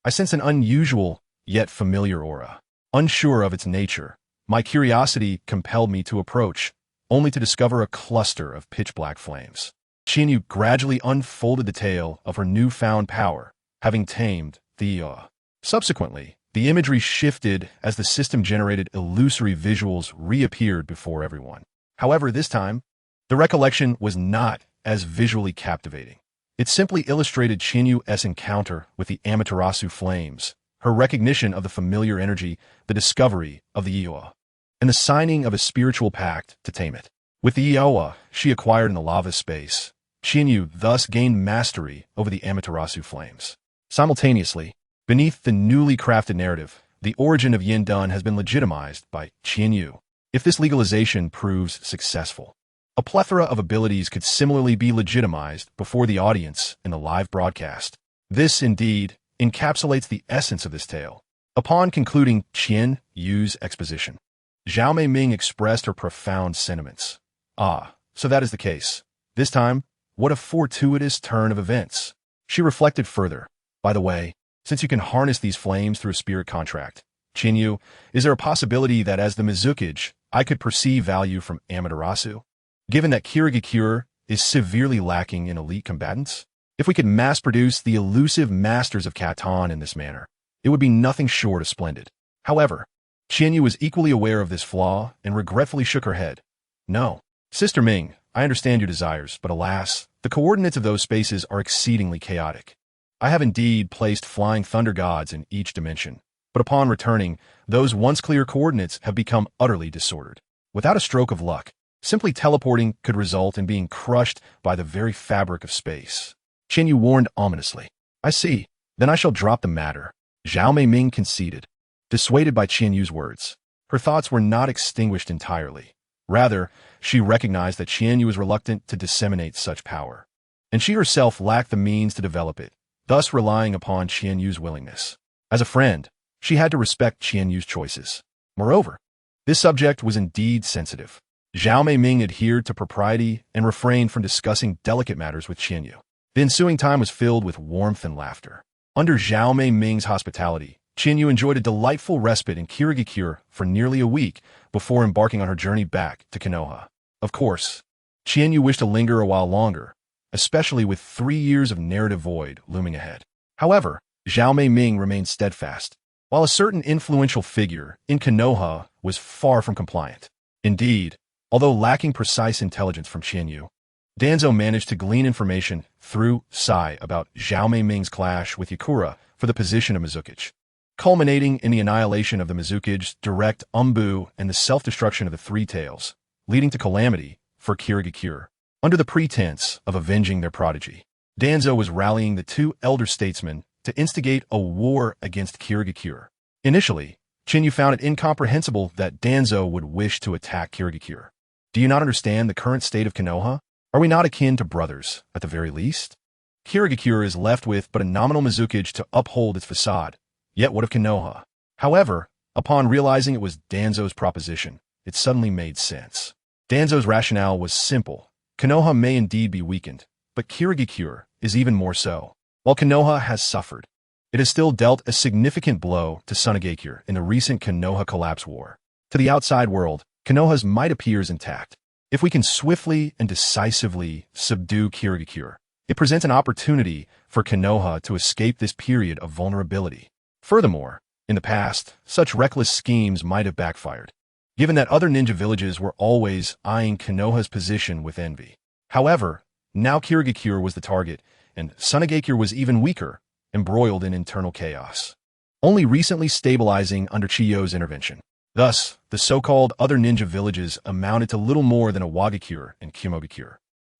I sense an unusual yet familiar aura. Unsure of its nature, my curiosity compelled me to approach, only to discover a cluster of pitch-black flames. Qinyu gradually unfolded the tale of her newfound power, having tamed the Subsequently, the imagery shifted as the system-generated illusory visuals reappeared before everyone. However, this time, the recollection was not as visually captivating. It simply illustrated Qinyu's encounter with the Amaterasu flames, her recognition of the familiar energy, the discovery of the Iowa, and the signing of a spiritual pact to tame it. With the Iowa she acquired in the lava space, Qinyu thus gained mastery over the Amaterasu flames. Simultaneously, beneath the newly crafted narrative, the origin of Yin Dan has been legitimized by Qinyu. If this legalization proves successful, a plethora of abilities could similarly be legitimized before the audience in the live broadcast. This, indeed, encapsulates the essence of this tale. Upon concluding Qian Yu's exposition, Zhao Mei Ming expressed her profound sentiments. Ah, so that is the case. This time, what a fortuitous turn of events. She reflected further. By the way, since you can harness these flames through a spirit contract, Qinyu, is there a possibility that as the Mizukichi, I could perceive value from Amaterasu? Given that Kirigakure is severely lacking in elite combatants? If we could mass-produce the elusive masters of Katon in this manner, it would be nothing short of splendid. However, Qianyu was equally aware of this flaw and regretfully shook her head. No. Sister Ming, I understand your desires, but alas, the coordinates of those spaces are exceedingly chaotic. I have indeed placed flying thunder gods in each dimension, but upon returning, those once clear coordinates have become utterly disordered. Without a stroke of luck, simply teleporting could result in being crushed by the very fabric of space. Qianyu warned ominously. I see. Then I shall drop the matter. Zhao Meiming conceded. Dissuaded by Qianyu's words, her thoughts were not extinguished entirely. Rather, she recognized that Qianyu was reluctant to disseminate such power, and she herself lacked the means to develop it, thus relying upon Qianyu's willingness. As a friend, she had to respect Qianyu's choices. Moreover, this subject was indeed sensitive. Zhao Meiming adhered to propriety and refrained from discussing delicate matters with Qianyu. The ensuing time was filled with warmth and laughter. Under Zhao Meiming's hospitality, Qianyu enjoyed a delightful respite in Kirigikure for nearly a week before embarking on her journey back to Konoha. Of course, Qianyu wished to linger a while longer, especially with 3 years of narrative void looming ahead. However, Zhao Meiming remained steadfast, while a certain influential figure in Konoha was far from compliant. Indeed, although lacking precise intelligence from Qianyu, Danzo managed to glean information through Sai about Zhao Meiming's clash with Yakura for the position of Mizukage, culminating in the annihilation of the Mizukage's direct Umbu and the self-destruction of the Three Tails, leading to calamity for Kirigikure. Under the pretense of avenging their prodigy, Danzo was rallying the two elder statesmen to instigate a war against Kirigikure. Initially, Qianyu found it incomprehensible that Danzo would wish to attack Kirigikure. Do you not understand the current state of Konoha? Are we not akin to brothers, at the very least? Kirigikure is left with but a nominal Mizukage to uphold its facade. Yet what of Konoha? However, upon realizing it was Danzo's proposition, it suddenly made sense. Danzo's rationale was simple. Konoha may indeed be weakened, but Kirigikure is even more so. While Konoha has suffered, it has still dealt a significant blow to Sunagakure in the recent Konoha Collapse War. To the outside world, Konoha's might appears intact. If we can swiftly and decisively subdue Kirigikure, it presents an opportunity for Konoha to escape this period of vulnerability. Furthermore, in the past, such reckless schemes might have backfired, given that other ninja villages were always eyeing Konoha's position with envy. However, now Kirigikure was the target, and Sunagakure was even weaker, embroiled in internal chaos, only recently stabilizing under Chiyo's intervention. Thus, the so-called other ninja villages amounted to little more than a Wagakure and Kimogakure.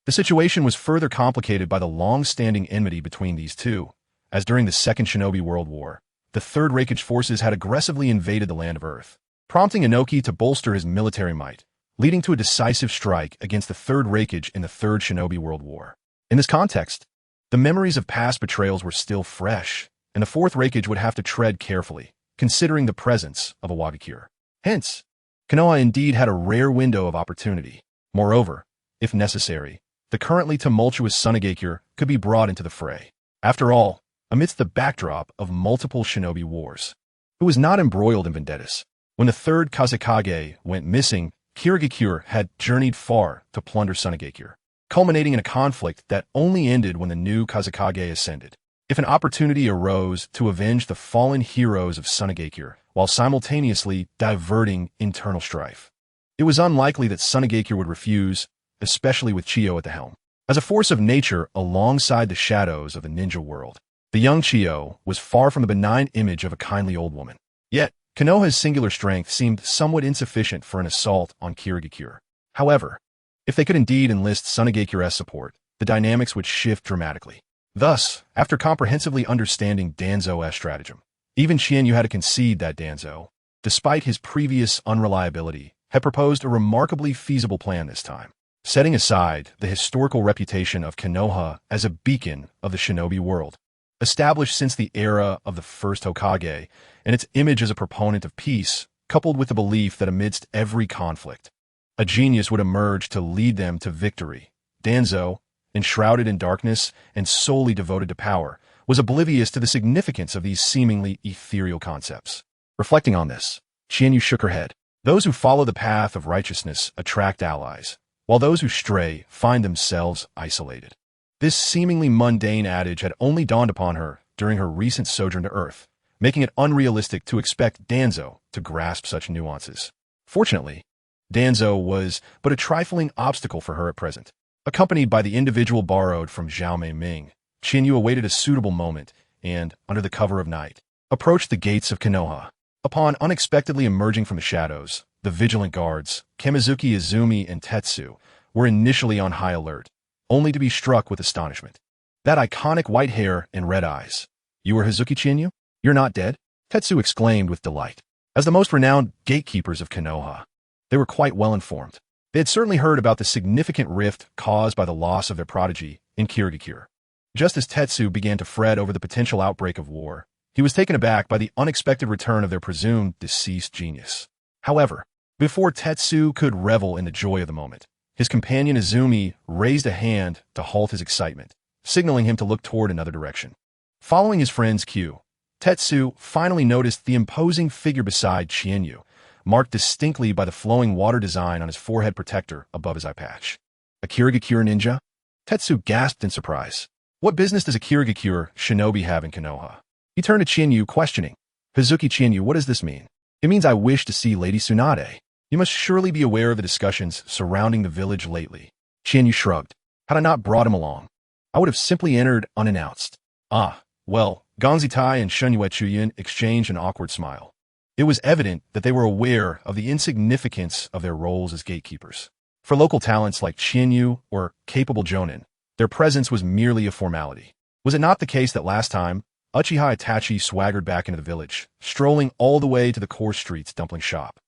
The situation was further complicated by the long-standing enmity between these two, as during the Second Shinobi World War, the Third Reikage forces had aggressively invaded the land of Earth, prompting Inoki to bolster his military might, leading to a decisive strike against the Third Reikage in the Third Shinobi World War. In this context, the memories of past betrayals were still fresh, and the Fourth Reikage would have to tread carefully, considering the presence of a Wagakure. Hence, Konoha indeed had a rare window of opportunity. Moreover, if necessary, the currently tumultuous Sunagakure could be brought into the fray. After all, amidst the backdrop of multiple shinobi wars, who was not embroiled in vendettas? When the third Kazekage went missing, Kirigikure had journeyed far to plunder Sunagakure, culminating in a conflict that only ended when the new Kazekage ascended. If an opportunity arose to avenge the fallen heroes of Sunagakure while simultaneously diverting internal strife, it was unlikely that Sunagakure would refuse, especially with Chiyo at the helm. As a force of nature alongside the shadows of the ninja world, the young Chiyo was far from the benign image of a kindly old woman. Yet, Konoha's singular strength seemed somewhat insufficient for an assault on Kirigikure. However, if they could indeed enlist Sunaгаkure's support, the dynamics would shift dramatically. Thus, after comprehensively understanding Danzo's stratagem, even Qianyu had to concede that Danzo, despite his previous unreliability, had proposed a remarkably feasible plan this time. Setting aside the historical reputation of Konoha as a beacon of the shinobi world, established since the era of the first Hokage, and its image as a proponent of peace, coupled with the belief that amidst every conflict, a genius would emerge to lead them to victory, Danzo, enshrouded in darkness and solely devoted to power, was oblivious to the significance of these seemingly ethereal concepts. Reflecting on this, Qianyu shook her head. Those who follow the path of righteousness attract allies, while those who stray find themselves isolated. This seemingly mundane adage had only dawned upon her during her recent sojourn to Earth, making it unrealistic to expect Danzo to grasp such nuances. Fortunately, Danzo was but a trifling obstacle for her at present. Accompanied by the individual borrowed from Zhao Mei Ming, Qin Yu awaited a suitable moment and, under the cover of night, approached the gates of Konoha. Upon unexpectedly emerging from the shadows, the vigilant guards, Kamizuki Izumi and Tetsu, were initially on high alert, only to be struck with astonishment. That iconic white hair and red eyes. You are Hazuki Qin? You're not dead? Tetsu exclaimed with delight. As the most renowned gatekeepers of Konoha, they were quite well informed. They had certainly heard about the significant rift caused by the loss of their prodigy in Kirigakure. Just as Tetsu began to fret over the potential outbreak of war, he was taken aback by the unexpected return of their presumed deceased genius. However, before Tetsu could revel in the joy of the moment, his companion Izumi raised a hand to halt his excitement, signaling him to look toward another direction. Following his friend's cue, Tetsu finally noticed the imposing figure beside Qin Yu, marked distinctly by the flowing water design on his forehead protector above his eye patch. A Kirigakure ninja? Tetsu gasped in surprise. What business does a Kirigakure shinobi have in Konoha? He turned to Qin Yu, questioning. Hazuki Qin Yu, what does this mean? It means I wish to see Lady Tsunade. You must surely be aware of the discussions surrounding the village lately. Qin Yu shrugged. Had I not brought him along, I would have simply entered unannounced. Ah, well, Ganzitai and Shenyue Chuyin exchanged an awkward smile. It was evident that they were aware of the insignificance of their roles as gatekeepers. For local talents like Qin Yu or capable jonin, their presence was merely a formality. Was it not the case that last time, Uchiha Itachi swaggered back into the village, strolling all the way to the core street's dumpling shop,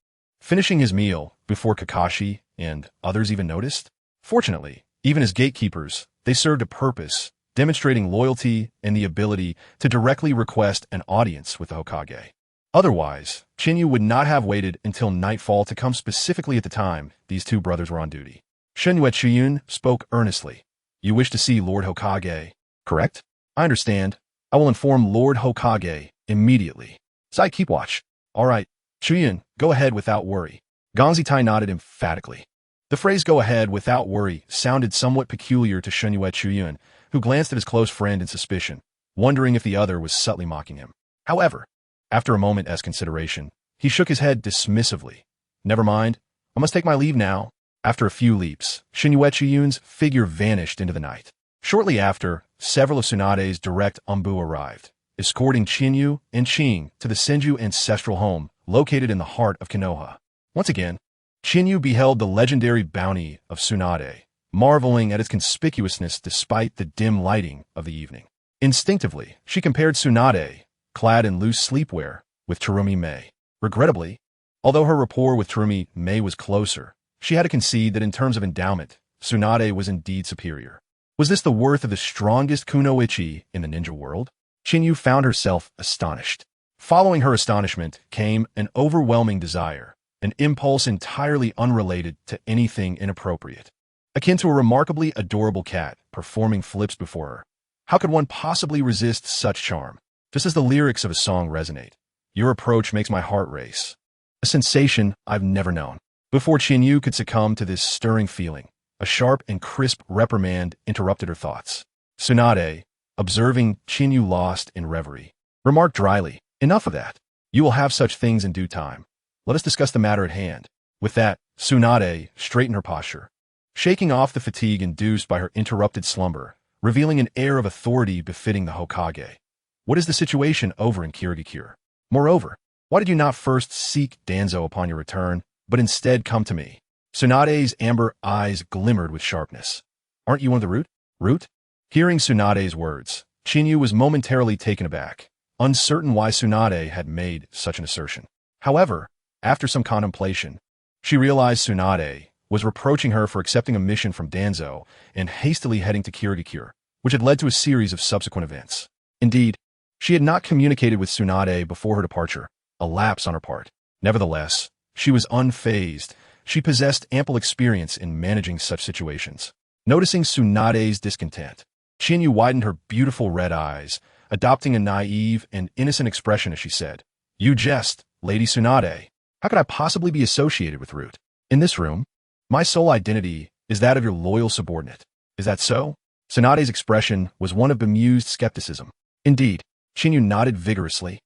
finishing his meal before Kakashi and others even noticed? Fortunately, even as gatekeepers, they served a purpose, demonstrating loyalty and the ability to directly request an audience with the Hokage. Otherwise, Qin Yu would not have waited until nightfall to come specifically at the time these two brothers were on duty. Shenyue Chuyin spoke earnestly. You wish to see Lord Hokage, correct? I understand. I will inform Lord Hokage immediately. Sai, keep watch. All right, Chuyin, go ahead without worry. Ganzitai nodded emphatically. The phrase go ahead without worry sounded somewhat peculiar to Shenyue Chuyin, who glanced at his close friend in suspicion, wondering if the other was subtly mocking him. However, after a moment as consideration, he shook his head dismissively. Never mind, I must take my leave now. After a few leaps, Shenyue Chuyun's figure vanished into the night. Shortly after, several of Tsunade's direct umbu arrived, escorting Qin Yu and Qing to the Senju ancestral home located in the heart of Konoha. Once again, Qin Yu beheld the legendary bounty of Tsunade, marveling at its conspicuousness despite the dim lighting of the evening. Instinctively, she compared Tsunade, clad in loose sleepwear, with Terumi Mei. Regrettably, although her rapport with Terumi Mei was closer, she had to concede that in terms of endowment, Tsunade was indeed superior. Was this the worth of the strongest kunoichi in the ninja world? Qin Yu found herself astonished. Following her astonishment came an overwhelming desire, an impulse entirely unrelated to anything inappropriate. Akin to a remarkably adorable cat performing flips before her. How could one possibly resist such charm? Just as the lyrics of a song resonate, your approach makes my heart race. A sensation I've never known. Before Qin Yu could succumb to this stirring feeling, a sharp and crisp reprimand interrupted her thoughts. Tsunade, observing Qin Yu lost in reverie, remarked dryly, enough of that. You will have such things in due time. Let us discuss the matter at hand. With that, Tsunade straightened her posture, shaking off the fatigue induced by her interrupted slumber, revealing an air of authority befitting the Hokage. What is the situation over in Kirigakure? Moreover, why did you not first seek Danzo upon your return, but instead come to me? Tsunade's amber eyes glimmered with sharpness. Aren't you one of the root? Root? Hearing Tsunade's words, Qin Yu was momentarily taken aback, uncertain why Tsunade had made such an assertion. However, after some contemplation, she realized Tsunade was reproaching her for accepting a mission from Danzo and hastily heading to Kirigakure, which had led to a series of subsequent events. Indeed, she had not communicated with Tsunade before her departure, a lapse on her part. Nevertheless, she was unfazed. She possessed ample experience in managing such situations. Noticing Tsunade's discontent, Qin Yu widened her beautiful red eyes, adopting a naive and innocent expression as she said, You jest, Lady Tsunade. How could I possibly be associated with Root? In this room, my sole identity is that of your loyal subordinate. Is that so? Tsunade's expression was one of bemused skepticism. Indeed, Qin Yu nodded vigorously.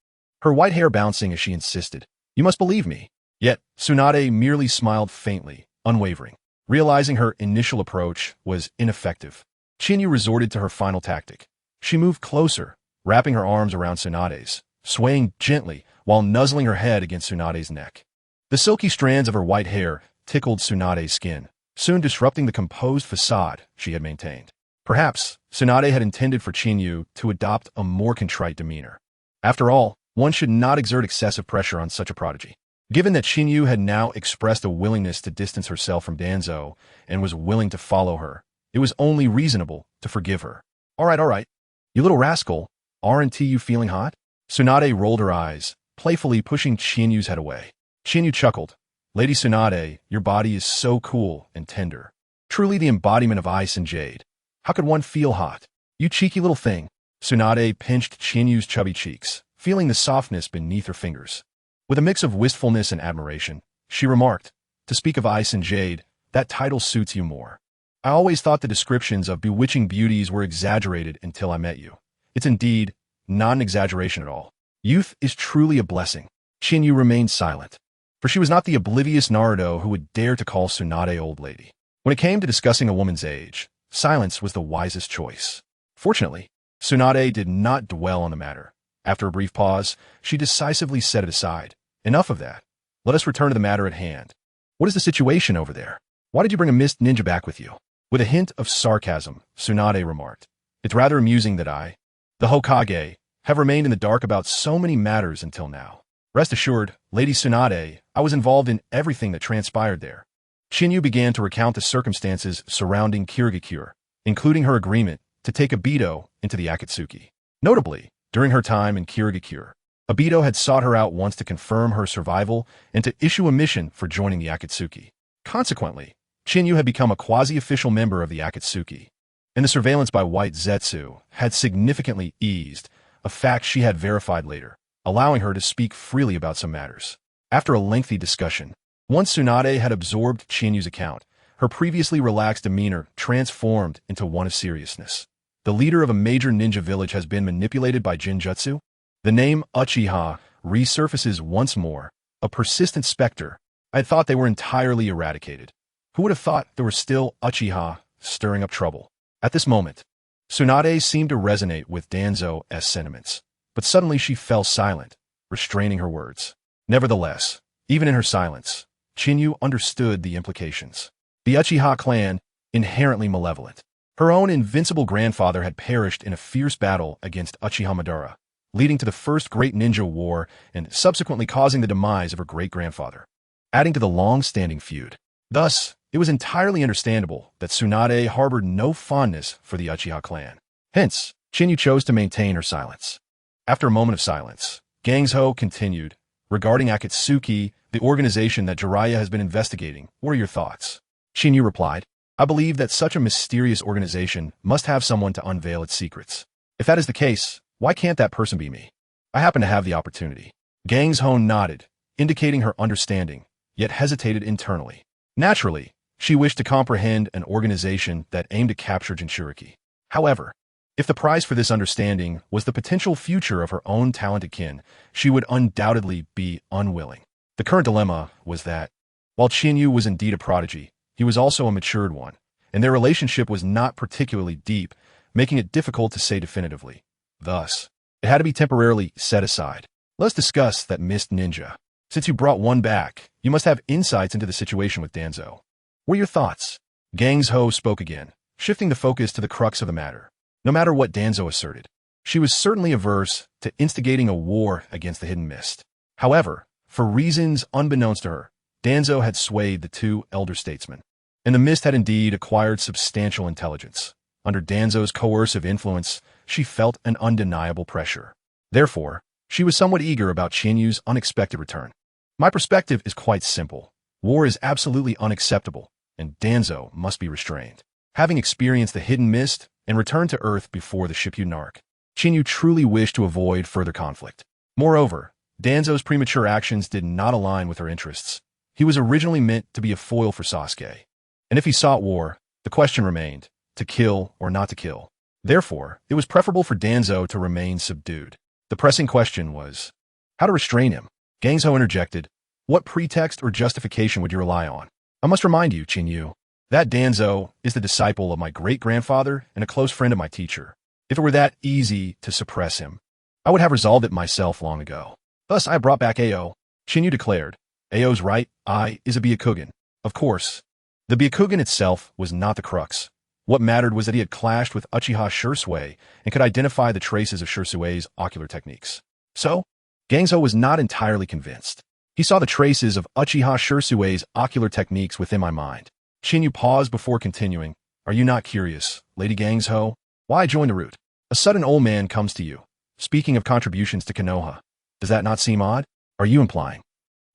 her white hair bouncing as she insisted, "You must believe me." Yet, Tsunade merely smiled faintly, unwavering. Realizing her initial approach was ineffective, Chinyu resorted to her final tactic. She moved closer, wrapping her arms around Tsunade's, swaying gently while nuzzling her head against Tsunade's neck. The silky strands of her white hair tickled Tsunade's skin, soon disrupting the composed facade she had maintained. Perhaps Tsunade had intended for Chinyu to adopt a more contrite demeanor. After all, one should not exert excessive pressure on such a prodigy. Given that Chinyu had now expressed a willingness to distance herself from Danzo and was willing to follow her, it was only reasonable to forgive her. All right. You little rascal, aren't you feeling hot?" Tsunade rolled her eyes, playfully pushing Chinyu's head away. Chinyu chuckled. "Lady Tsunade, your body is so cool and tender. Truly the embodiment of ice and jade. How could one feel hot? You cheeky little thing." Tsunade pinched Chinyu's chubby cheeks, feeling the softness beneath her fingers. With a mix of wistfulness and admiration, she remarked, "To speak of ice and jade, that title suits you more. I always thought the descriptions of bewitching beauties were exaggerated until I met you. It's indeed not an exaggeration at all. Youth is truly a blessing." Chinyu remained silent, for she was not the oblivious Naruto who would dare to call Tsunade old lady. When it came to discussing a woman's age, silence was the wisest choice. Fortunately, Tsunade did not dwell on the matter. After a brief pause, she decisively set it aside. "Enough of that. Let us return to the matter at hand. What is the situation over there? Why did you bring a mist ninja back with you?" With a hint of sarcasm, Tsunade remarked, "It's rather amusing that I, the Hokage, have remained in the dark about so many matters until now. Rest assured, Lady Tsunade, I was involved in everything that transpired there." Chinyu began to recount the circumstances surrounding Kirigakure, including her agreement to take Obito into the Akatsuki. Notably, during her time in Kirigakure, Obito had sought her out once to confirm her survival and to issue a mission for joining the Akatsuki. Consequently, Chinyu had become a quasi-official member of the Akatsuki, and the surveillance by White Zetsu had significantly eased, a fact she had verified later, allowing her to speak freely about some matters. After a lengthy discussion, once Tsunade had absorbed Chinyu's account, her previously relaxed demeanor transformed into one of seriousness. "The leader of a major ninja village has been manipulated by Jinjutsu?" The name Uchiha resurfaces once more, a persistent specter. I had thought they were entirely eradicated. Who would have thought there were still Uchiha stirring up trouble? At this moment, Tsunade seemed to resonate with Danzo's sentiments, but suddenly she fell silent, restraining her words. Nevertheless, even in her silence, Chinyu understood the implications. The Uchiha clan, inherently malevolent. Her own invincible grandfather had perished in a fierce battle against Uchiha Madara, leading to the first great ninja war and subsequently causing the demise of her great-grandfather, adding to the long-standing feud. Thus, it was entirely understandable that Tsunade harbored no fondness for the Uchiha clan. Hence, Chinyu chose to maintain her silence. After a moment of silence, Gangsho continued, "Regarding Akatsuki, the organization that Jiraiya has been investigating, what are your thoughts?" Chinyu replied, "I believe that such a mysterious organization must have someone to unveil its secrets. If that is the case, why can't that person be me? I happen to have the opportunity." Gangsho nodded, indicating her understanding, yet hesitated internally. Naturally, she wished to comprehend an organization that aimed to capture Jinchuriki. However, if the prize for this understanding was the potential future of her own talented kin, she would undoubtedly be unwilling. The current dilemma was that, while Chinyu was indeed a prodigy, he was also a matured one, and their relationship was not particularly deep, making it difficult to say definitively. Thus, it had to be temporarily set aside. Let's discuss that mist ninja. Since you brought one back, you must have insights into the situation with Danzo. What are your thoughts? Gangsho spoke again, shifting the focus to the crux of the matter. No matter what Danzo asserted, she was certainly averse to instigating a war against the Hidden Mist. However, for reasons unbeknownst to her, Danzo had swayed the two elder statesmen, and the Mist had indeed acquired substantial intelligence. Under Danzo's coercive influence, she felt an undeniable pressure. Therefore, she was somewhat eager about Chinyu's unexpected return. My perspective is quite simple. War is absolutely unacceptable, and Danzo must be restrained. Having experienced the Hidden Mist and returned to Earth before the Shippuden arc, Chinyu truly wished to avoid further conflict. Moreover, Danzo's premature actions did not align with her interests. He was originally meant to be a foil for Sasuke, and if he sought war, the question remained, to kill or not to kill. Therefore, it was preferable for Danzo to remain subdued. The pressing question was, How to restrain him? Gangzhou interjected. What pretext or justification would you rely on? I must remind you, Qinyu, that Danzhou is the disciple of my great-grandfather and a close friend of my teacher. If it were that easy to suppress him, I would have resolved it myself long ago. Thus, I brought back Ao. Qinyu declared. Ao's right eye is a Byakugan. Of course. The Byakugan itself was not the crux. What mattered was that he had clashed with Uchiha Shisui and could identify the traces of Shisui's ocular techniques. So, Gangzhou was not entirely convinced. He saw the traces of Uchiha Shisui's ocular techniques within my mind. Qinyu paused before continuing. Are you not curious, Lady Gangzhou? Why join the route? A sudden old man comes to you, speaking of contributions to Konoha. Does that not seem odd? Are you implying?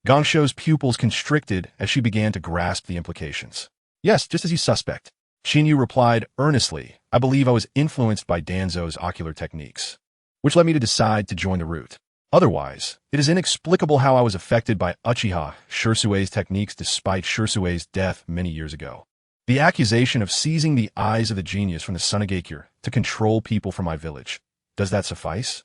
Gangzhou's pupils constricted as she began to grasp the implications. Yes, just as you suspect. Qinyu replied earnestly. I believe I was influenced by Danzou's ocular techniques, which led me to decide to join the route. Otherwise, it is inexplicable how I was affected by Uchiha Shisui's techniques despite Shisui's death many years ago. The accusation of seizing the eyes of the genius from the Sunagakure to control people from my village. Does that suffice?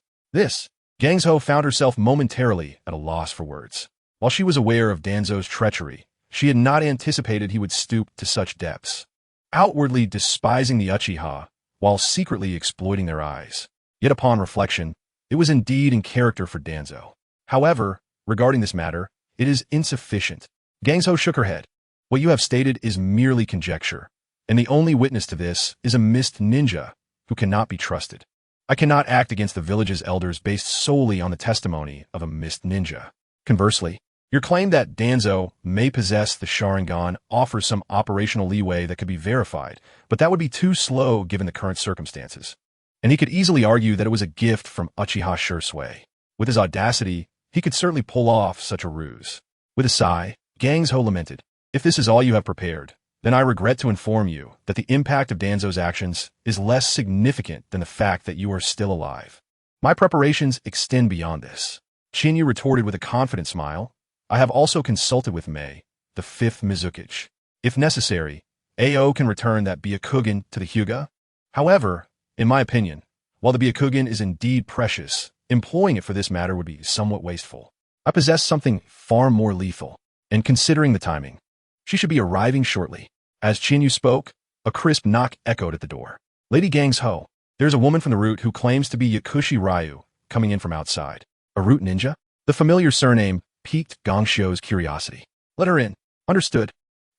Gangzhou found herself momentarily at a loss for words. While she was aware of Danzou's treachery, she had not anticipated he would stoop to such depths. Outwardly despising the Uchiha, while secretly exploiting their eyes. Yet upon reflection, it was indeed in character for Danzou. However, regarding this matter, it is insufficient. Gangzhou shook her head. What you have stated is merely conjecture, and the only witness to this is a mist ninja who cannot be trusted. I cannot act against the village's elders based solely on the testimony of a mist ninja. Conversely, your claim that Danzou may possess the Sharingan offers some operational leeway that could be verified, but that would be too slow given the current circumstances. And he could easily argue that it was a gift from Uchiha Shisui. With his audacity, he could certainly pull off such a ruse. With a sigh, Gangzhou lamented, if this is all you have prepared, then I regret to inform you that the impact of Danzou's actions is less significant than the fact that you are still alive. My preparations extend beyond this. Qinyu retorted with a confident smile. I have also consulted with Mei, the fifth Mizukichi. If necessary, Ao can return that Byakugan to the Hyuga. However, in my opinion, while the Byakugan is indeed precious, employing it for this matter would be somewhat wasteful. I possess something far more lethal, and considering the timing, she should be arriving shortly. As Qinyu spoke, a crisp knock echoed at the door. Lady Gangzhou, there's a woman from the route who claims to be Yakushi Ryu, coming in from outside. A route ninja? The familiar surname piqued Gangzhou's curiosity. Let her in. Understood.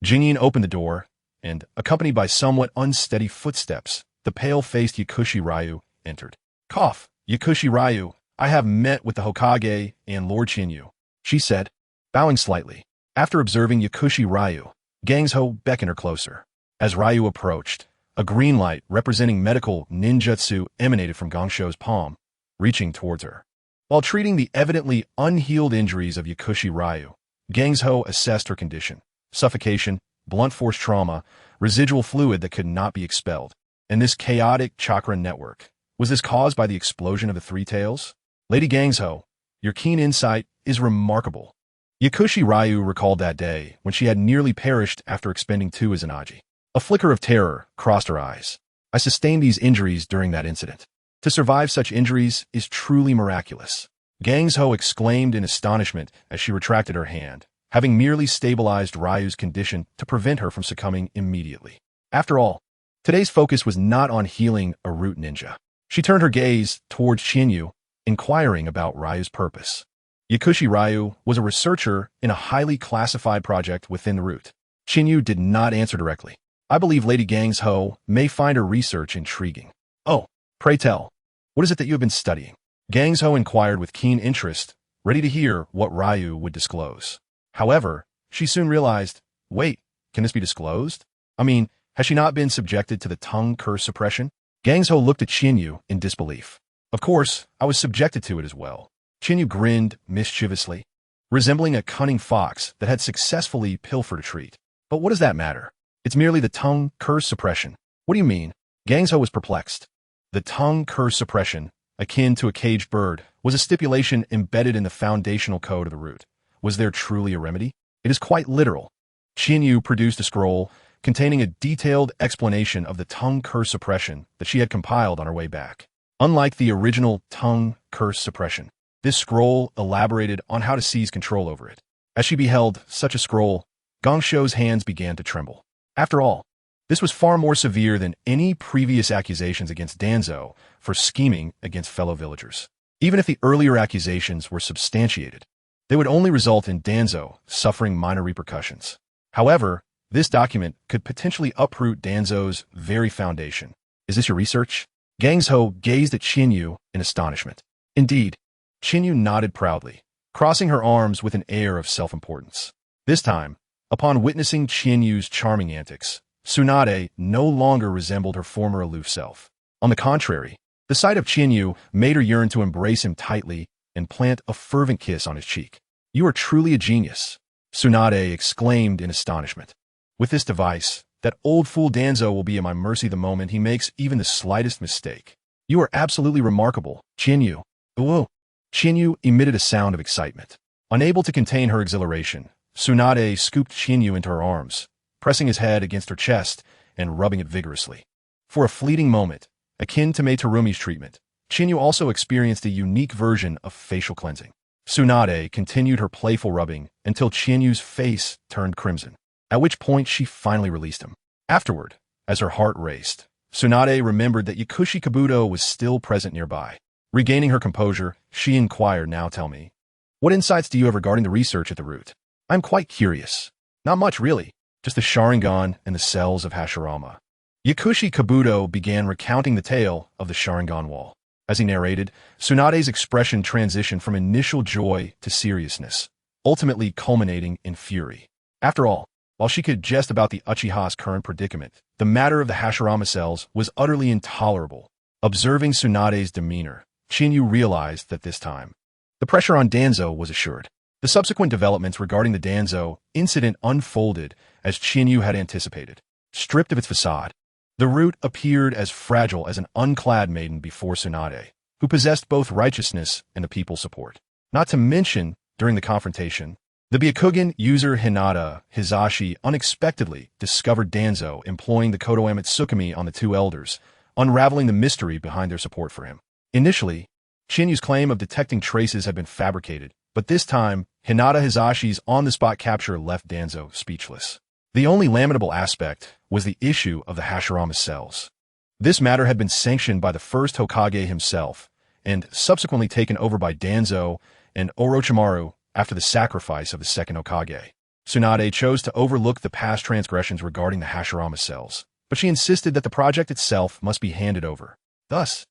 Jingyin opened the door, and, accompanied by somewhat unsteady footsteps, the pale-faced Yakushi Ryu entered. Cough, Yakushi Ryu, I have met with the Hokage and Lord Qinyu, she said, bowing slightly. After observing Yakushi Ryu, Gangzhou beckoned her closer. As Ryu approached, a green light representing medical ninjutsu emanated from Gangzhou's palm, reaching towards her. While treating the evidently unhealed injuries of Yakushi Ryu, Gangzhou assessed her condition. Suffocation, blunt force trauma, residual fluid that could not be expelled. And this chaotic chakra network. Was this caused by the explosion of the Three Tails? Lady Gangzhou, your keen insight is remarkable. Yakushi Ryu recalled that day when she had nearly perished after expending 2 Izanagi. A flicker of terror crossed her eyes. I sustained these injuries during that incident. To survive such injuries is truly miraculous. Gangzhou exclaimed in astonishment as she retracted her hand, having merely stabilized Ryu's condition to prevent her from succumbing immediately. After all, today's focus was not on healing a root ninja. She turned her gaze towards Qinyu, inquiring about Ryu's purpose. Yakushi Ryu was a researcher in a highly classified project within the root. Qinyu did not answer directly. I believe Lady Gangzhou may find her research intriguing. Oh, pray tell, what is it that you have been studying? Gangzhou inquired with keen interest, ready to hear what Ryu would disclose. However, she soon realized, wait, can this be disclosed? I mean, has she not been subjected to the tongue curse suppression? Gangzhou looked at Qinyu in disbelief. Of course, I was subjected to it as well. Qinyu grinned mischievously, resembling a cunning fox that had successfully pilfered a treat. But what does that matter? It's merely the tongue curse suppression. What do you mean? Gangzhou was perplexed. The tongue curse suppression, akin to a caged bird, was a stipulation embedded in the foundational code of the root. Was there truly a remedy? It is quite literal. Qinyu produced a scroll containing a detailed explanation of the tongue curse suppression that she had compiled on her way back. Unlike the original tongue curse suppression, This scroll elaborated on how to seize control over it. As she beheld such a scroll, Gongsho's hands began to tremble. After all, this was far more severe than any previous accusations against Danzo for scheming against fellow villagers. Even if the earlier accusations were substantiated, they would only result in Danzo suffering minor repercussions. However, this document could potentially uproot Danzo's very foundation. Is this your research? Gangsho gazed at Qinyu in astonishment. Indeed, Qinyu nodded proudly, crossing her arms with an air of self-importance. This time, upon witnessing Qinyu's charming antics, Tsunade no longer resembled her former aloof self. On the contrary, the sight of Qinyu made her yearn to embrace him tightly and plant a fervent kiss on his cheek. "You are truly a genius," Tsunade exclaimed in astonishment. "With this device, that old fool Danzo will be at my mercy the moment he makes even the slightest mistake. You are absolutely remarkable, Qinyu." "Ooh." Qinyu emitted a sound of excitement. Unable to contain her exhilaration, Tsunade scooped Qinyu into her arms, pressing his head against her chest and rubbing it vigorously. For a fleeting moment, akin to Meiterumi's treatment, Qinyu also experienced a unique version of facial cleansing. Tsunade continued her playful rubbing until Qinyu's face turned crimson, at which point she finally released him. Afterward, as her heart raced, Tsunade remembered that Yakushi Kabuto was still present nearby. Regaining her composure, she inquired, "Now tell me, what insights do you have regarding the research at the root?" "I'm quite curious." "Not much, really. Just the Sharingan and the cells of Hashirama." Yakushi Kabuto began recounting the tale of the Sharingan wall. As he narrated, Tsunade's expression transitioned from initial joy to seriousness, ultimately culminating in fury. After all, while she could jest about the Uchiha's current predicament, the matter of the Hashirama cells was utterly intolerable. Observing Tsunade's demeanor, Qinyu realized that this time, the pressure on Danzo was assured. The subsequent developments regarding the Danzo incident unfolded as Qinyu had anticipated. Stripped of its facade, the root appeared as fragile as an unclad maiden before Tsunade, who possessed both righteousness and the people's support. Not to mention, during the confrontation, the Byakugan user Hinata Hizashi unexpectedly discovered Danzo employing the Kodoame Tsukumi on the two elders, unraveling the mystery behind their support for him. Initially, Qinyu's claim of detecting traces had been fabricated, but this time, Hinata Hizashi's on-the-spot capture left Danzo speechless. The only lamentable aspect was the issue of the Hashirama cells. This matter had been sanctioned by the first Hokage himself, and subsequently taken over by Danzo and Orochimaru after the sacrifice of the second Hokage. Tsunade chose to overlook the past transgressions regarding the Hashirama cells, but she insisted that the project itself must be handed over. Thus,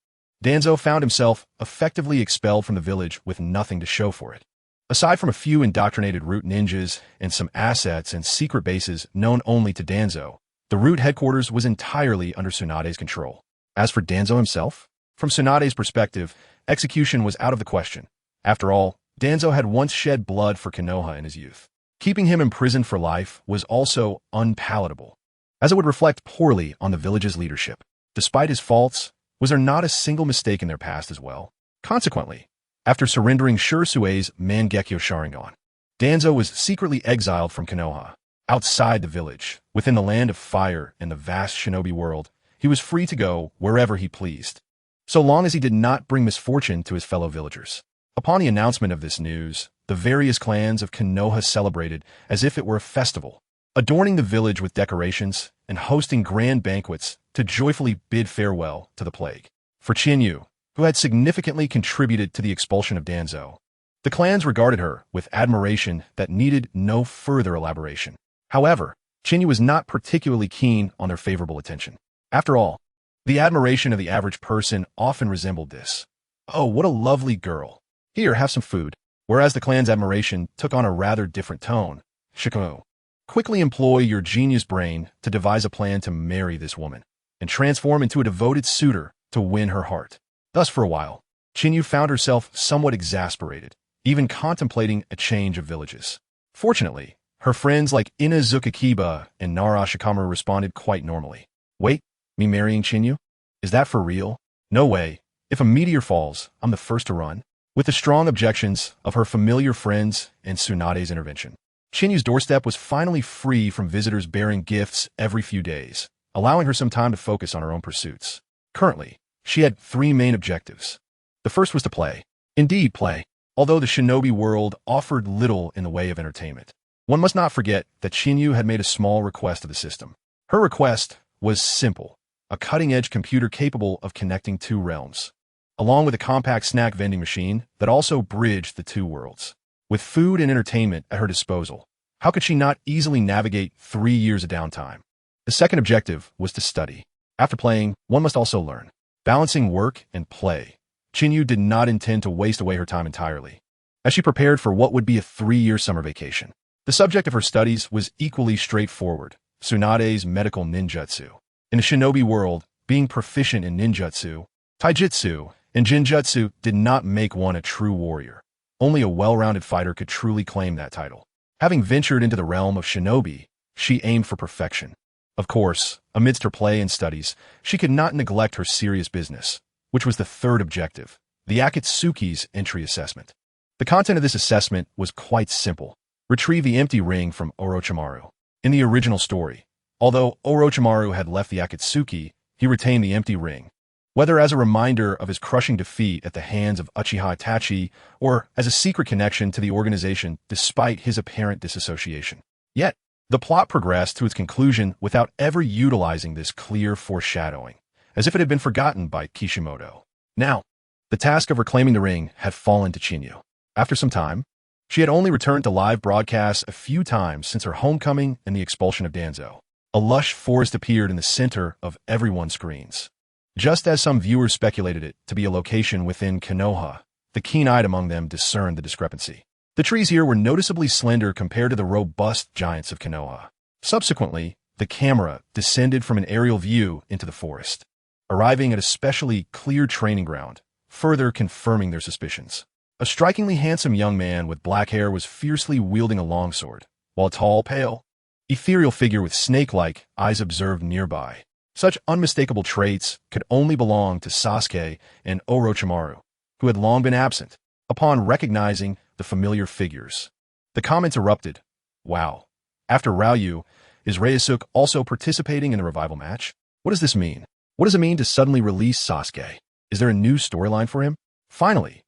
Danzo found himself effectively expelled from the village with nothing to show for it. Aside from a few indoctrinated root ninjas and some assets and secret bases known only to Danzo, the root headquarters was entirely under Tsunade's control. As for Danzo himself, from Tsunade's perspective, execution was out of the question. After all, Danzo had once shed blood for Konoha in his youth. Keeping him imprisoned for life was also unpalatable, as it would reflect poorly on the village's leadership. Despite his faults, was there not a single mistake in their past as well? Consequently, after surrendering Shurisue's Mangekyo Sharingan, Danzo was secretly exiled from Konoha. Outside the village, within the land of fire and the vast shinobi world, he was free to go wherever he pleased, so long as he did not bring misfortune to his fellow villagers. Upon the announcement of this news, the various clans of Konoha celebrated as if it were a festival, adorning the village with decorations and hosting grand banquets to joyfully bid farewell to the plague. For Qinyu, who had significantly contributed to the expulsion of Danzo, the clans regarded her with admiration that needed no further elaboration. However, Qinyu was not particularly keen on their favorable attention. After all, the admiration of the average person often resembled this. "Oh, what a lovely girl. Here, have some food." Whereas the clan's admiration took on a rather different tone. "Shiko, quickly employ your genius brain to devise a plan to marry this woman, and transform into a devoted suitor to win her heart." Thus, for a while, Qinyu found herself somewhat exasperated, even contemplating a change of villages. Fortunately, her friends like Inazuka Kiba and Nara Shikamaru responded quite normally. "Wait, me marrying Qinyu? Is that for real? No way. If a meteor falls, I'm the first to run." With the strong objections of her familiar friends and Tsunade's intervention, Qinyu's doorstep was finally free from visitors bearing gifts every few days, allowing her some time to focus on her own pursuits. Currently, she had three main objectives. The first was to play. Indeed, play. although the shinobi world offered little in the way of entertainment. One must not forget that Chinyu had made a small request of the system. Her request was simple, a cutting-edge computer capable of connecting two realms, along with a compact snack vending machine that also bridged the two worlds. With food and entertainment at her disposal, how could she not easily navigate 3 years of downtime? The second objective was to study. After playing, one must also learn. Balancing work and play, Chinyu did not intend to waste away her time entirely. As she prepared for what would be a 3-year summer vacation, the subject of her studies was equally straightforward: Tsunade's medical ninjutsu. In the shinobi world, being proficient in ninjutsu, taijutsu, and jinjutsu did not make one a true warrior. Only a well-rounded fighter could truly claim that title. Having ventured into the realm of shinobi, she aimed for perfection. Of course, amidst her play and studies, she could not neglect her serious business, which was the third objective, the Akatsuki's entry assessment. The content of this assessment was quite simple: retrieve the empty ring from Orochimaru. In the original story, although Orochimaru had left the Akatsuki, he retained the empty ring, whether as a reminder of his crushing defeat at the hands of Uchiha Itachi or as a secret connection to the organization despite his apparent disassociation. Yet, the plot progressed to its conclusion without ever utilizing this clear foreshadowing, as if it had been forgotten by Kishimoto. Now, the task of reclaiming the ring had fallen to Chinyu. After some time, she had only returned to live broadcasts a few times since her homecoming and the expulsion of Danzo. A lush forest appeared in the center of everyone's screens. Just as some viewers speculated it to be a location within Konoha, the keen-eyed among them discerned the discrepancy. The trees here were noticeably slender compared to the robust giants of Konoha. Subsequently, the camera descended from an aerial view into the forest, arriving at a specially clear training ground, further confirming their suspicions. A strikingly handsome young man with black hair was fiercely wielding a longsword, while a tall, pale, ethereal figure with snake-like eyes observed nearby. Such unmistakable traits could only belong to Sasuke and Orochimaru, who had long been absent. Upon recognizing the familiar figures, the comments erupted. Wow. After Ryu, is Ryusuke also participating in the revival match? What does this mean? What does it mean to suddenly release Sasuke? Is there a new storyline for him? Finally,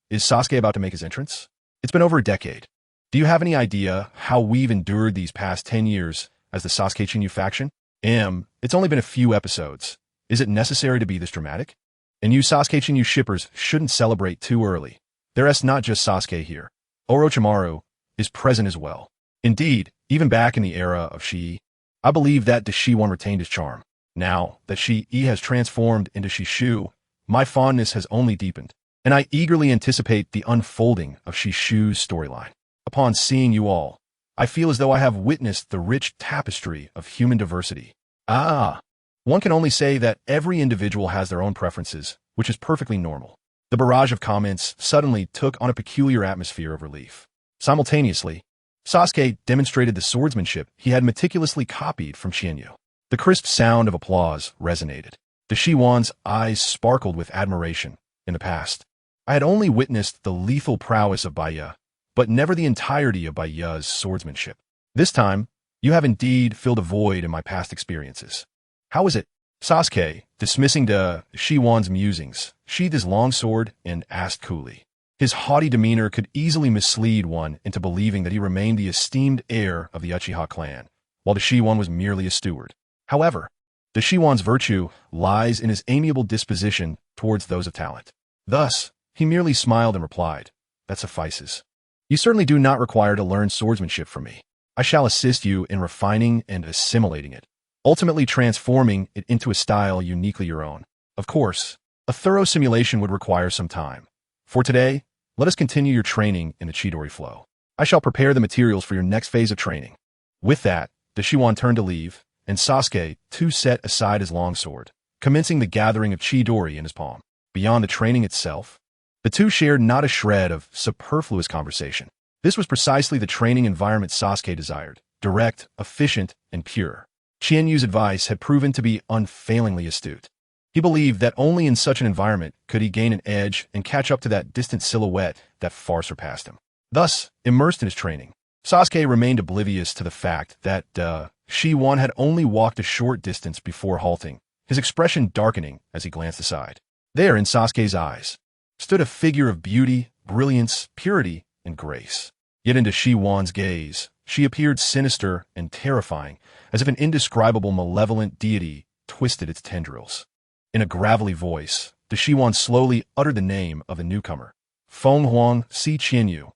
is Sasuke about to make his entrance? It's been over a decade. Do you have any idea how we've endured these past 10 years as the Sasuke Chinyu faction? It's only been a few episodes. Is it necessary to be this dramatic? And you Sasuke Chinyu shippers shouldn't celebrate too early. There's not just Sasuke here. Orochimaru is present as well. Indeed, even back in the era of Shii, I believe that the Shi-1 retained his charm. Now that Shii has transformed into Shishu, my fondness has only deepened, and I eagerly anticipate the unfolding of Shishu's storyline. Upon seeing you all, I feel as though I have witnessed the rich tapestry of human diversity. One can only say that every individual has their own preferences, which is perfectly normal. The barrage of comments suddenly took on a peculiar atmosphere of relief. Simultaneously, Sasuke demonstrated the swordsmanship he had meticulously copied from Chinyu. The crisp sound of applause resonated. The Shi-1's eyes sparkled with admiration. In the past, I had only witnessed the lethal prowess of Baiya, but never the entirety of Baiya's swordsmanship. This time, you have indeed filled a void in my past experiences. How is it? Sasuke, dismissing the Shi-1's musings, sheathed his long sword and asked coolly. His haughty demeanor could easily mislead one into believing that he remained the esteemed heir of the Uchiha clan, while the Shi-1 was merely a steward. However, the Shi-1's virtue lies in his amiable disposition towards those of talent. Thus, he merely smiled and replied, "That suffices. You certainly do not require to learn swordsmanship from me. I shall assist you in refining and assimilating it, ultimately transforming it into a style uniquely your own. Of course, a thorough simulation would require some time. For today, let us continue your training in the Chidori flow. I shall prepare the materials for your next phase of training." With that, the Shi-1 turned to leave, and Sasuke too set aside his longsword, commencing the gathering of Chidori in his palm. Beyond the training itself, the two shared not a shred of superfluous conversation. This was precisely the training environment Sasuke desired: direct, efficient, and pure. Chinyu's advice had proven to be unfailingly astute. He believed that only in such an environment could he gain an edge and catch up to that distant silhouette that far surpassed him. Thus, immersed in his training, Sasuke remained oblivious to the fact that Shi-1 had only walked a short distance before halting, his expression darkening as he glanced aside. There, in Sasuke's eyes, stood a figure of beauty, brilliance, purity, and grace. Yet into Shi Wan's gaze, she appeared sinister and terrifying, as if an indescribable malevolent deity twisted its tendrils. In a gravelly voice, Shi Wan slowly uttered the name of the newcomer, Feng Huang Si Qianyu.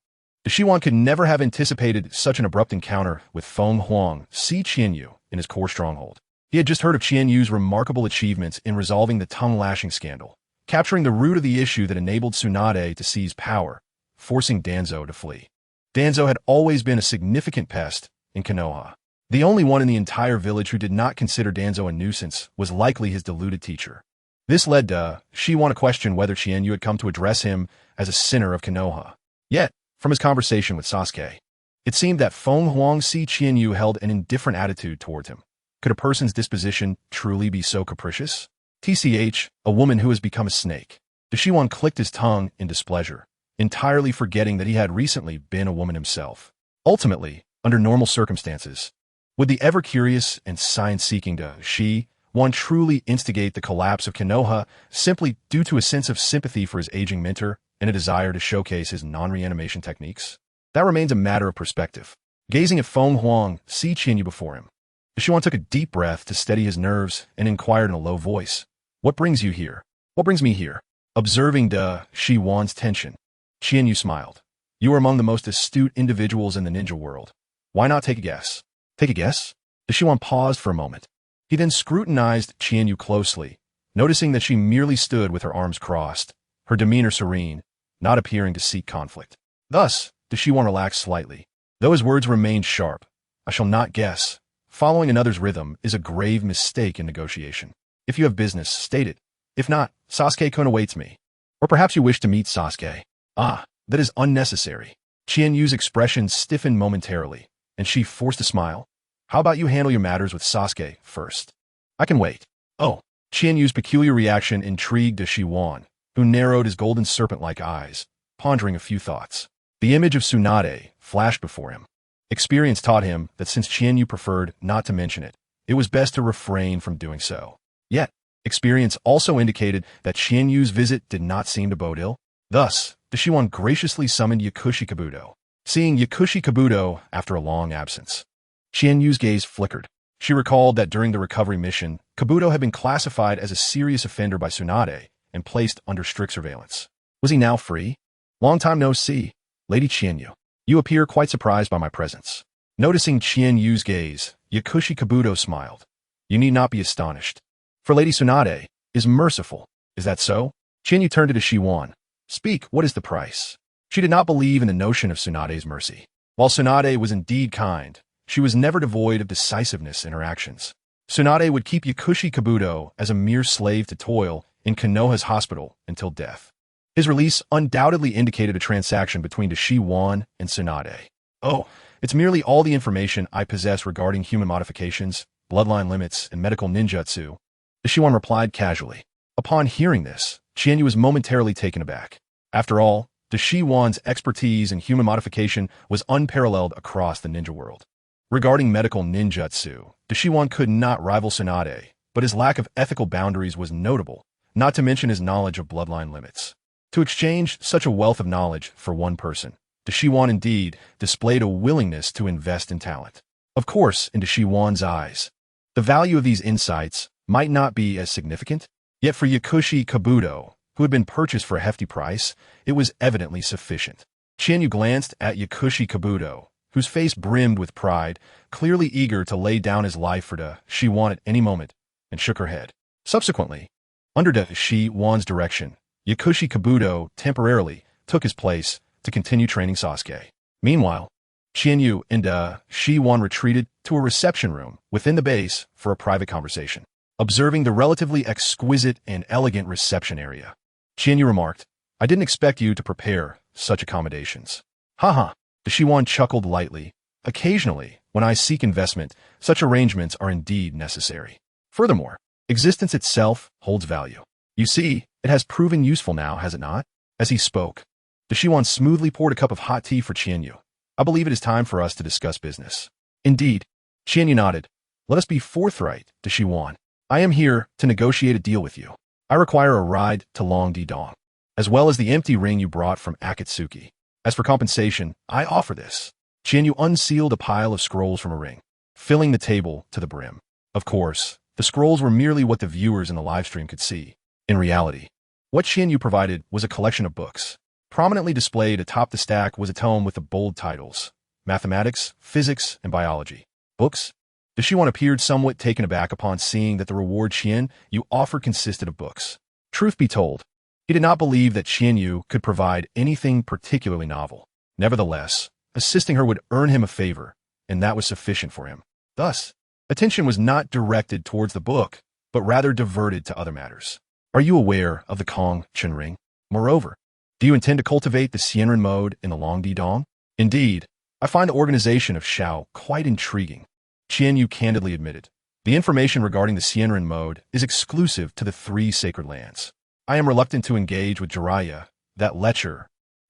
Shi Wan could never have anticipated such an abrupt encounter with Feng Huang Si Qianyu in his core stronghold. He had just heard of Qianyu's remarkable achievements in resolving the tongue-lashing scandal, capturing the root of the issue that enabled Tsunade to seize power, forcing Danzo to flee. Danzo had always been a significant pest in Konoha. The only one in the entire village who did not consider Danzo a nuisance was likely his deluded teacher. This led Shi Wan to question whether Qianyu had come to address him as a sinner of Konoha. Yet, from his conversation with Sasuke, it seemed that Feng Huang Si Qianyu held an indifferent attitude towards him. Could a person's disposition truly be so capricious? TCH, a woman who has become a snake. Shi Wan clicked his tongue in displeasure, entirely forgetting that he had recently been a woman himself. Ultimately, under normal circumstances, would the ever-curious and science-seeking Shi Wan truly instigate the collapse of Konoha simply due to a sense of sympathy for his aging mentor and a desire to showcase his non-reanimation techniques? That remains a matter of perspective. Gazing at Feng Huang Si Qianyu before him, Shi Wan took a deep breath to steady his nerves and inquired in a low voice, "What brings you here?" "What brings me here?" Observing Shi Wan's tension, Qianyu smiled. "You are among the most astute individuals in the ninja world. Why not take a guess?" "Take a guess?" Shi Wan paused for a moment. He then scrutinized Qianyu closely, noticing that she merely stood with her arms crossed, her demeanor serene, not appearing to seek conflict. Thus, Shi Wan relaxed slightly. Though his words remained sharp, "I shall not guess. Following another's rhythm is a grave mistake in negotiation. If you have business, state it. If not, Sasuke-kun awaits me. Or perhaps you wish to meet Sasuke." "Ah, that is unnecessary." Qianyu's expression stiffened momentarily, and she forced a smile. "How about you handle your matters with Sasuke first? I can wait." "Oh." Qianyu's peculiar reaction intrigued Shi Wan, who narrowed his golden serpent-like eyes, pondering a few thoughts. The image of Tsunade flashed before him. Experience taught him that since Qianyu preferred not to mention it, it was best to refrain from doing so. Yet, experience also indicated that Qianyu's visit did not seem to bode ill. Thus, Shi Wan graciously summoned Yakushi Kabuto. Seeing Yakushi Kabuto after a long absence, Qianyu's gaze flickered. She recalled that during the recovery mission, Kabuto had been classified as a serious offender by Tsunade and placed under strict surveillance. Was he now free? "Long time no see, Lady Qianyu. You appear quite surprised by my presence." Noticing Qianyu's gaze, Yakushi Kabuto smiled. "You need not be astonished. For Lady Tsunade is merciful. Is that so?" Qianyu turned to Shi Wan. "Speak, what is the price?" She did not believe in the notion of Tsunade's mercy. While Tsunade was indeed kind, she was never devoid of decisiveness in her actions. Tsunade would keep Yakushi Kabuto as a mere slave to toil in Konoha's hospital until death. His release undoubtedly indicated a transaction between Shi Wan and Tsunade. "Oh, it's merely all the information I possess regarding human modifications, bloodline limits, and medical ninjutsu," Shi Wan replied casually. Upon hearing this, Qianyu was momentarily taken aback. After all, Shi Wan's expertise in human modification was unparalleled across the ninja world. Regarding medical ninjutsu, Shi Wan could not rival Tsunade, but his lack of ethical boundaries was notable, not to mention his knowledge of bloodline limits. To exchange such a wealth of knowledge for one person, Shi Wan indeed displayed a willingness to invest in talent. Of course, in Shi Wan's eyes, the value of these insights might not be as significant, yet for Yakushi Kabuto, who had been purchased for a hefty price, it was evidently sufficient. Qianyu glanced at Yakushi Kabuto, whose face brimmed with pride, clearly eager to lay down his life for Shi Wan at any moment, and shook her head. Subsequently, under Shi Wan's direction, Yakushi Kabuto temporarily took his place to continue training Sasuke. Meanwhile, Qianyu and Shi Wan retreated to a reception room within the base for a private conversation. Observing the relatively exquisite and elegant reception area, Qianyu remarked, "I didn't expect you to prepare such accommodations." "Haha," Shi Wan chuckled lightly. "Occasionally, when I seek investment, such arrangements are indeed necessary. Furthermore, existence itself holds value. You see, it has proven useful now, has it not?" As he spoke, Shi Wan smoothly poured a cup of hot tea for Qianyu. "I believe it is time for us to discuss business." "Indeed." Qianyu nodded. "Let us be forthright, Shi Wan. I am here to negotiate a deal with you. I require a ride to Long Di Dong." as well as the empty ring you brought from Akatsuki. As for compensation, I offer this. Qianyu unsealed a pile of scrolls from a ring, filling the table to the brim. Of course, the scrolls were merely what the viewers in the livestream could see. In reality, what Qianyu provided was a collection of books. Prominently displayed atop the stack was a tome with the bold titles: Mathematics, Physics, and Biology. Books? The Shiwan appeared somewhat taken aback upon seeing that the reward Qianyu offered consisted of books. Truth be told, he did not believe that Qianyu could provide anything particularly novel. Nevertheless, assisting her would earn him a favor, and that was sufficient for him. Thus, attention was not directed towards the book, but rather diverted to other matters. Are you aware of the Kong Chen ring? Moreover, do you intend to cultivate the Xianren mode in the Longdi Dong? Indeed, I find the organization of Shao quite intriguing. Qianyu candidly admitted, the information regarding the Xianren mode is exclusive to the 3 sacred lands. I am reluctant to engage with Jiraiya, that lecher,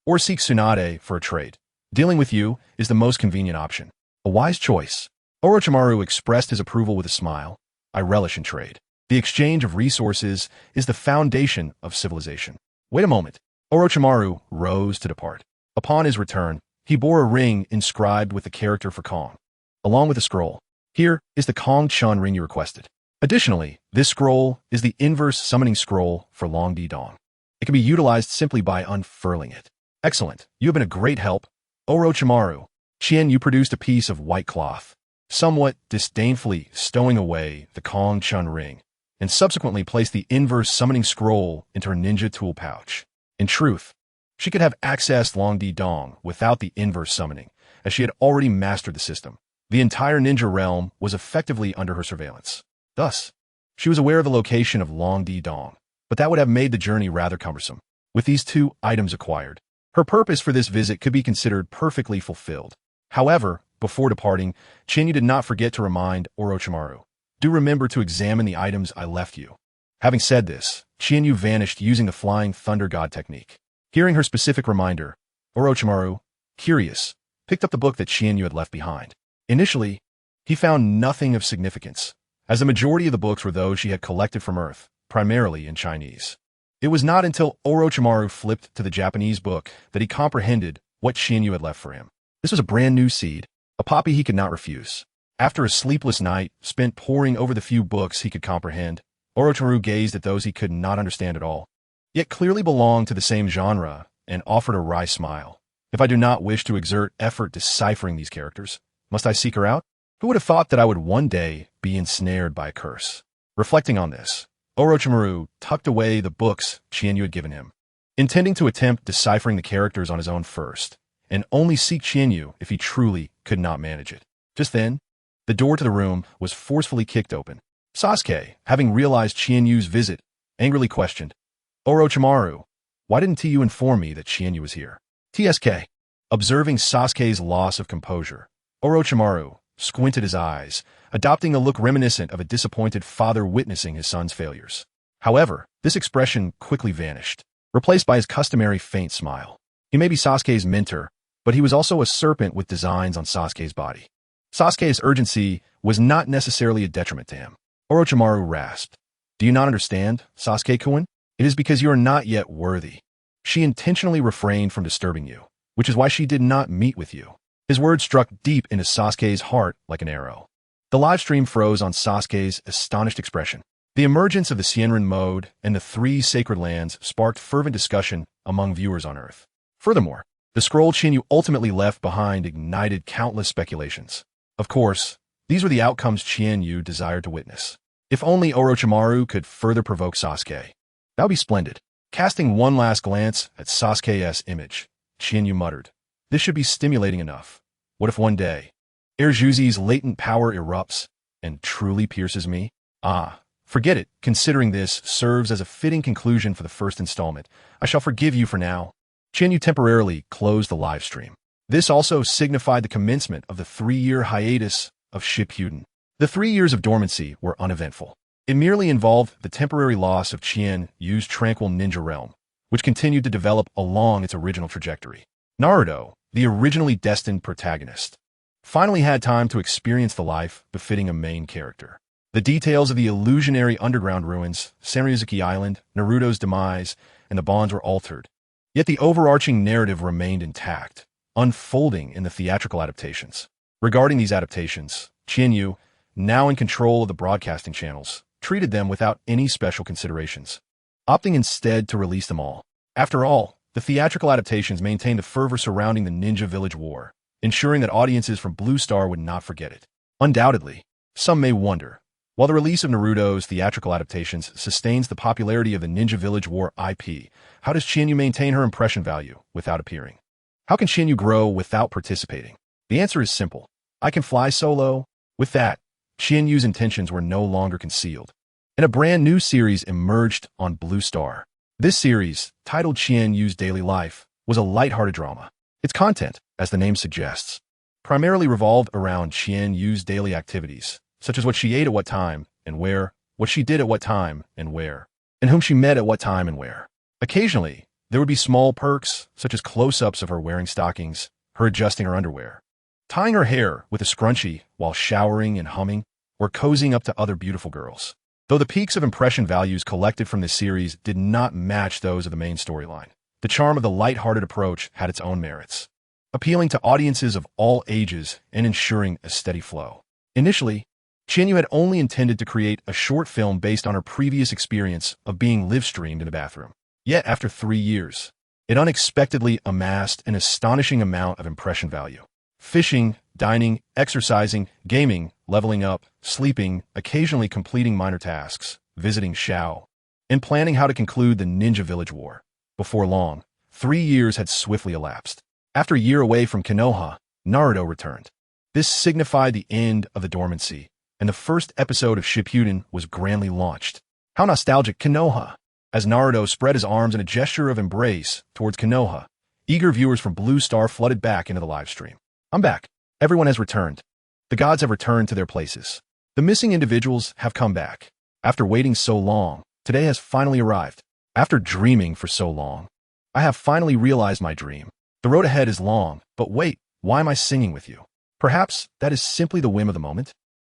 or seek Tsunade for a trade. Dealing with you is the most convenient option. A wise choice. Orochimaru expressed his approval with a smile. I relish in trade. The exchange of resources is the foundation of civilization. Wait a moment. Orochimaru rose to depart. Upon his return, he bore a ring inscribed with the character for Kong, along with a scroll. Here is the Kong Chun ring you requested. Additionally, this scroll is the inverse summoning scroll for Longdi Dong. It can be utilized simply by unfurling it. Excellent. You have been a great help. Orochimaru. Qianyu produced a piece of white cloth, somewhat disdainfully stowing away the Kong Chun ring, and subsequently placed the inverse summoning scroll into her ninja tool pouch. In truth, she could have accessed Longdi Dong without the inverse summoning, as she had already mastered the system. The entire ninja realm was effectively under her surveillance. Thus, she was aware of the location of Longdi Dong, but that would have made the journey rather cumbersome. With these 2 items acquired, her purpose for this visit could be considered perfectly fulfilled. However, before departing, Qianyu did not forget to remind Orochimaru, do remember to examine the items I left you. Having said this, Qianyu vanished using the Flying Thunder God technique. Hearing her specific reminder, Orochimaru, curious, picked up the book that Qianyu had left behind. Initially, he found nothing of significance, as the majority of the books were those she had collected from Earth, primarily in Chinese. It was not until Orochimaru flipped to the Japanese book that he comprehended what Qianyu had left for him. This was a brand new seed, a poppy he could not refuse. After a sleepless night spent poring over the few books he could comprehend, Orochimaru gazed at those he could not understand at all, yet clearly belonged to the same genre, and offered a wry smile. If I do not wish to exert effort deciphering these characters, must I seek her out? Who would have thought that I would one day be ensnared by a curse? Reflecting on this, Orochimaru tucked away the books Qianyu had given him, intending to attempt deciphering the characters on his own first, and only seek Qianyu if he truly could not manage it. Just then, the door to the room was forcefully kicked open. Sasuke, having realized Qianyu's visit, angrily questioned, Orochimaru, why didn't you inform me that Qianyu was here? TSK. Observing Sasuke's loss of composure, Orochimaru squinted his eyes, adopting a look reminiscent of a disappointed father witnessing his son's failures. However, this expression quickly vanished, replaced by his customary faint smile. He may be Sasuke's mentor, but he was also a serpent with designs on Sasuke's body. Sasuke's urgency was not necessarily a detriment to him. Orochimaru rasped, do you not understand, Sasuke-kun? It is because you are not yet worthy. She intentionally refrained from disturbing you, which is why she did not meet with you. His words struck deep into Sasuke's heart like an arrow. The livestream froze on Sasuke's astonished expression. The emergence of the Xianren mode and the 3 sacred lands sparked fervent discussion among viewers on Earth. Furthermore, the scroll Qianyu ultimately left behind ignited countless speculations. Of course, these were the outcomes Qianyu desired to witness. If only Orochimaru could further provoke Sasuke. That would be splendid. Casting one last glance at Sasuke's image, Qianyu muttered, this should be stimulating enough. What if one day, Erjuzi's latent power erupts and truly pierces me? Ah, forget it. Considering this serves as a fitting conclusion for the first installment, I shall forgive you for now. Qianyu temporarily closed the live stream. This also signified the commencement of the 3-year hiatus of Shippuden. The 3 years of dormancy were uneventful. It merely involved the temporary loss of Qianyu's tranquil ninja realm, which continued to develop along its original trajectory. Naruto, the originally destined protagonist, finally had time to experience the life befitting a main character. The details of the illusionary underground ruins, Sanryuzuki Island, Naruto's demise, and the bonds were altered. Yet the overarching narrative remained intact, unfolding in the theatrical adaptations. Regarding these adaptations, Qianyu, now in control of the broadcasting channels, treated them without any special considerations, opting instead to release them all. After all, the theatrical adaptations maintained the fervor surrounding the Ninja Village War, ensuring that audiences from Blue Star would not forget it. Undoubtedly, some may wonder, while the release of Naruto's theatrical adaptations sustains the popularity of the Ninja Village War IP, how does Qianyu maintain her impression value without appearing? How can Qianyu grow without participating? The answer is simple. I can fly solo. With that, Qianyu's intentions were no longer concealed, and a brand new series emerged on Blue Star. This series, titled Qianyu's Daily Life, was a lighthearted drama. Its content, as the name suggests, primarily revolved around Qianyu's daily activities, such as what she ate at what time and where, what she did at what time and where, and whom she met at what time and where. Occasionally, there would be small perks, such as close-ups of her wearing stockings, her adjusting her underwear, tying her hair with a scrunchie while showering and humming, or cozying up to other beautiful girls. Though the peaks of impression values collected from this series did not match those of the main storyline, the charm of the lighthearted approach had its own merits, appealing to audiences of all ages and ensuring a steady flow. Initially, Qianyu had only intended to create a short film based on her previous experience of being live-streamed in a bathroom. Yet, after 3 years, it unexpectedly amassed an astonishing amount of impression value. Fishing, dining, exercising, gaming, leveling up, sleeping, occasionally completing minor tasks, visiting Xiao, and planning how to conclude the Ninja Village War. Before long, 3 years had swiftly elapsed. After a year away from Konoha, Naruto returned. This signified the end of the dormancy, and the first episode of Shippuden was grandly launched. How nostalgic Konoha! As Naruto spread his arms in a gesture of embrace towards Konoha, eager viewers from Blue Star flooded back into the livestream. I'm back. Everyone has returned. The gods have returned to their places. The missing individuals have come back. After waiting so long, today has finally arrived. After dreaming for so long, I have finally realized my dream. The road ahead is long, but wait, why am I singing with you? Perhaps that is simply the whim of the moment?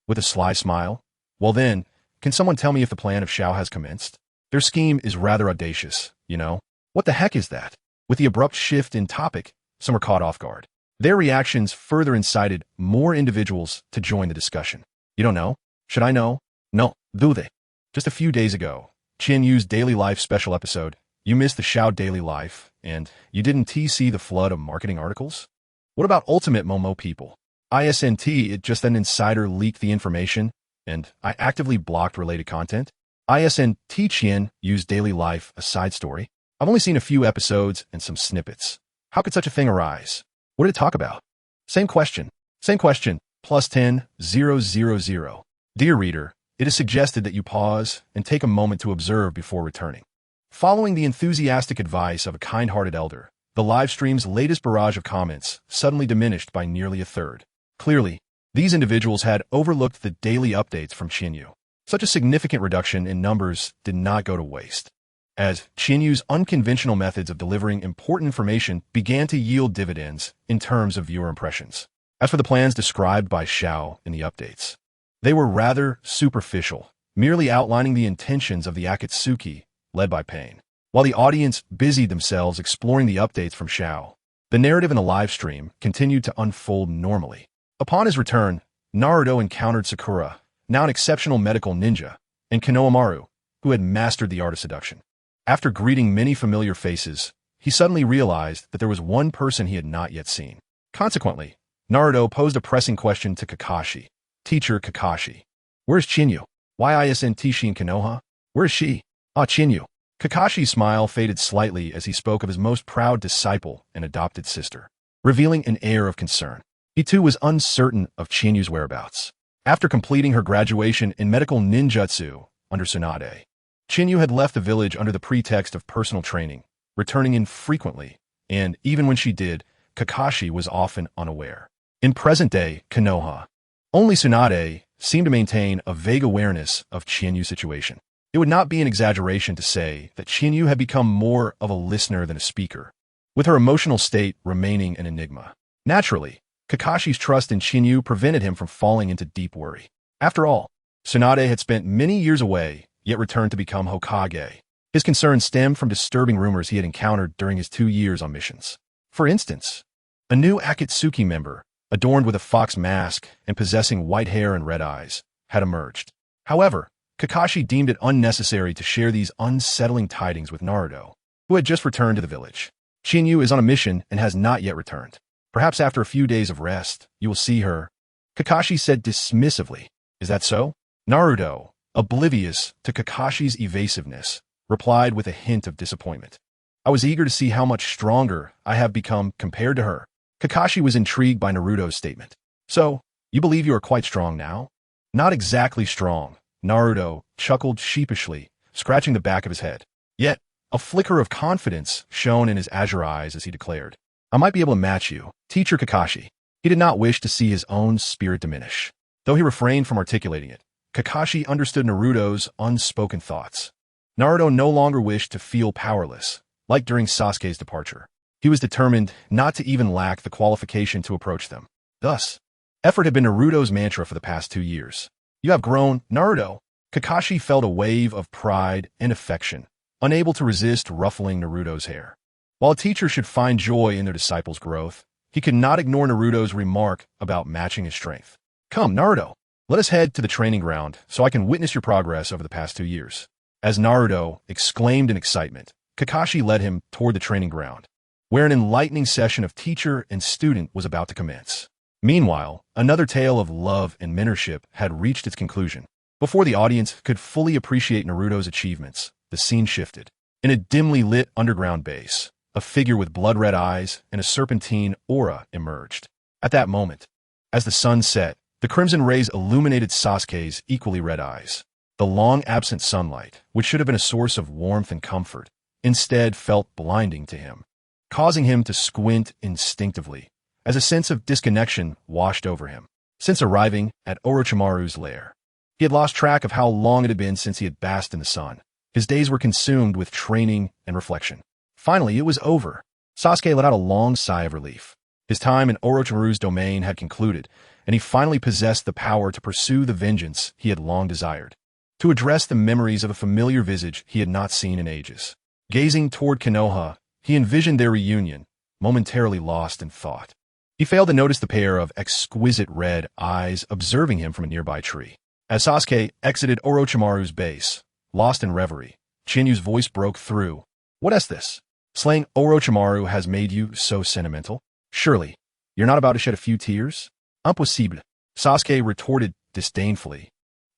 With a sly smile? Well then, can someone tell me if the plan of Xiao has commenced? Their scheme is rather audacious, you know? What the heck is that? With the abrupt shift in topic, some were caught off guard. Their reactions further incited more individuals to join the discussion. You don't know? Should I know? No, do they? Just a few days ago, Qianyu's Daily Life special episode, you missed the Xiao Daily Life, and you didn't TC the flood of marketing articles? What about Ultimate Momo people? ISNT, it just an insider leaked the information, and I actively blocked related content? ISNT Qian used Daily Life, a side story. I've only seen a few episodes and some snippets. How could such a thing arise? What did it talk about? Same question. Plus 10, 000. Dear reader, it is suggested that you pause and take a moment to observe before returning. Following the enthusiastic advice of a kind-hearted elder, the livestream's latest barrage of comments suddenly diminished by nearly a third. Clearly, these individuals had overlooked the daily updates from Qianyu. Such a significant reduction in numbers did not go to waste, as Qianyu's unconventional methods of delivering important information began to yield dividends in terms of viewer impressions. As for the plans described by Xiao in the updates, they were rather superficial, merely outlining the intentions of the Akatsuki, led by Pain. While the audience busied themselves exploring the updates from Xiao, the narrative in the live stream continued to unfold normally. Upon his return, Naruto encountered Sakura, now an exceptional medical ninja, and Konohamaru, who had mastered the art of seduction. After greeting many familiar faces, he suddenly realized that there was one person he had not yet seen. Consequently, Naruto posed a pressing question to Kakashi. Teacher Kakashi. Where's Qianyu? Why isn't Tishi in Konoha? Where is she? Ah, Qianyu. Kakashi's smile faded slightly as he spoke of his most proud disciple and adopted sister, revealing an air of concern. He too was uncertain of Qianyu's whereabouts. After completing her graduation in medical ninjutsu under Tsunade, Qianyu had left the village under the pretext of personal training, returning infrequently, and even when she did, Kakashi was often unaware. In present-day Konoha, only Tsunade seemed to maintain a vague awareness of Qianyu's situation. It would not be an exaggeration to say that Qianyu had become more of a listener than a speaker, with her emotional state remaining an enigma. Naturally, Kakashi's trust in Qianyu prevented him from falling into deep worry. After all, Tsunade had spent many years away, yet returned to become Hokage. His concern stemmed from disturbing rumors he had encountered during his 2 years on missions. For instance, a new Akatsuki member, adorned with a fox mask and possessing white hair and red eyes, had emerged. However, Kakashi deemed it unnecessary to share these unsettling tidings with Naruto, who had just returned to the village. Shinyu is on a mission and has not yet returned. Perhaps after a few days of rest, you will see her, Kakashi said dismissively. Is that so? Naruto, oblivious to Kakashi's evasiveness, replied with a hint of disappointment. I was eager to see how much stronger I have become compared to her. Kakashi was intrigued by Naruto's statement. So, you believe you are quite strong now? Not exactly strong, Naruto chuckled sheepishly, scratching the back of his head. Yet, a flicker of confidence shone in his azure eyes as he declared, I might be able to match you, Teacher Kakashi. He did not wish to see his own spirit diminish. Though he refrained from articulating it, Kakashi understood Naruto's unspoken thoughts. Naruto no longer wished to feel powerless, like during Sasuke's departure. He was determined not to even lack the qualification to approach them. Thus, effort had been Naruto's mantra for the past 2 years. You have grown, Naruto. Kakashi felt a wave of pride and affection, unable to resist ruffling Naruto's hair. While a teacher should find joy in their disciples' growth, he could not ignore Naruto's remark about matching his strength. Come, Naruto, let us head to the training ground so I can witness your progress over the past 2 years. As Naruto exclaimed in excitement, Kakashi led him toward the training ground, where an enlightening session of teacher and student was about to commence. Meanwhile, another tale of love and mentorship had reached its conclusion. Before the audience could fully appreciate Naruto's achievements, the scene shifted. In a dimly lit underground base, a figure with blood-red eyes and a serpentine aura emerged. At that moment, as the sun set, the crimson rays illuminated Sasuke's equally red eyes. The long-absent sunlight, which should have been a source of warmth and comfort, instead felt blinding to him, causing him to squint instinctively, as a sense of disconnection washed over him. Since arriving at Orochimaru's lair, he had lost track of how long it had been since he had basked in the sun. His days were consumed with training and reflection. Finally, it was over. Sasuke let out a long sigh of relief. His time in Orochimaru's domain had concluded, and he finally possessed the power to pursue the vengeance he had long desired, to address the memories of a familiar visage he had not seen in ages. Gazing toward Konoha, he envisioned their reunion, momentarily lost in thought. He failed to notice the pair of exquisite red eyes observing him from a nearby tree. As Sasuke exited Orochimaru's base, lost in reverie, Chinyu's voice broke through. What is this? Slaying Orochimaru has made you so sentimental? Surely, you're not about to shed a few tears? Impossible, Sasuke retorted disdainfully,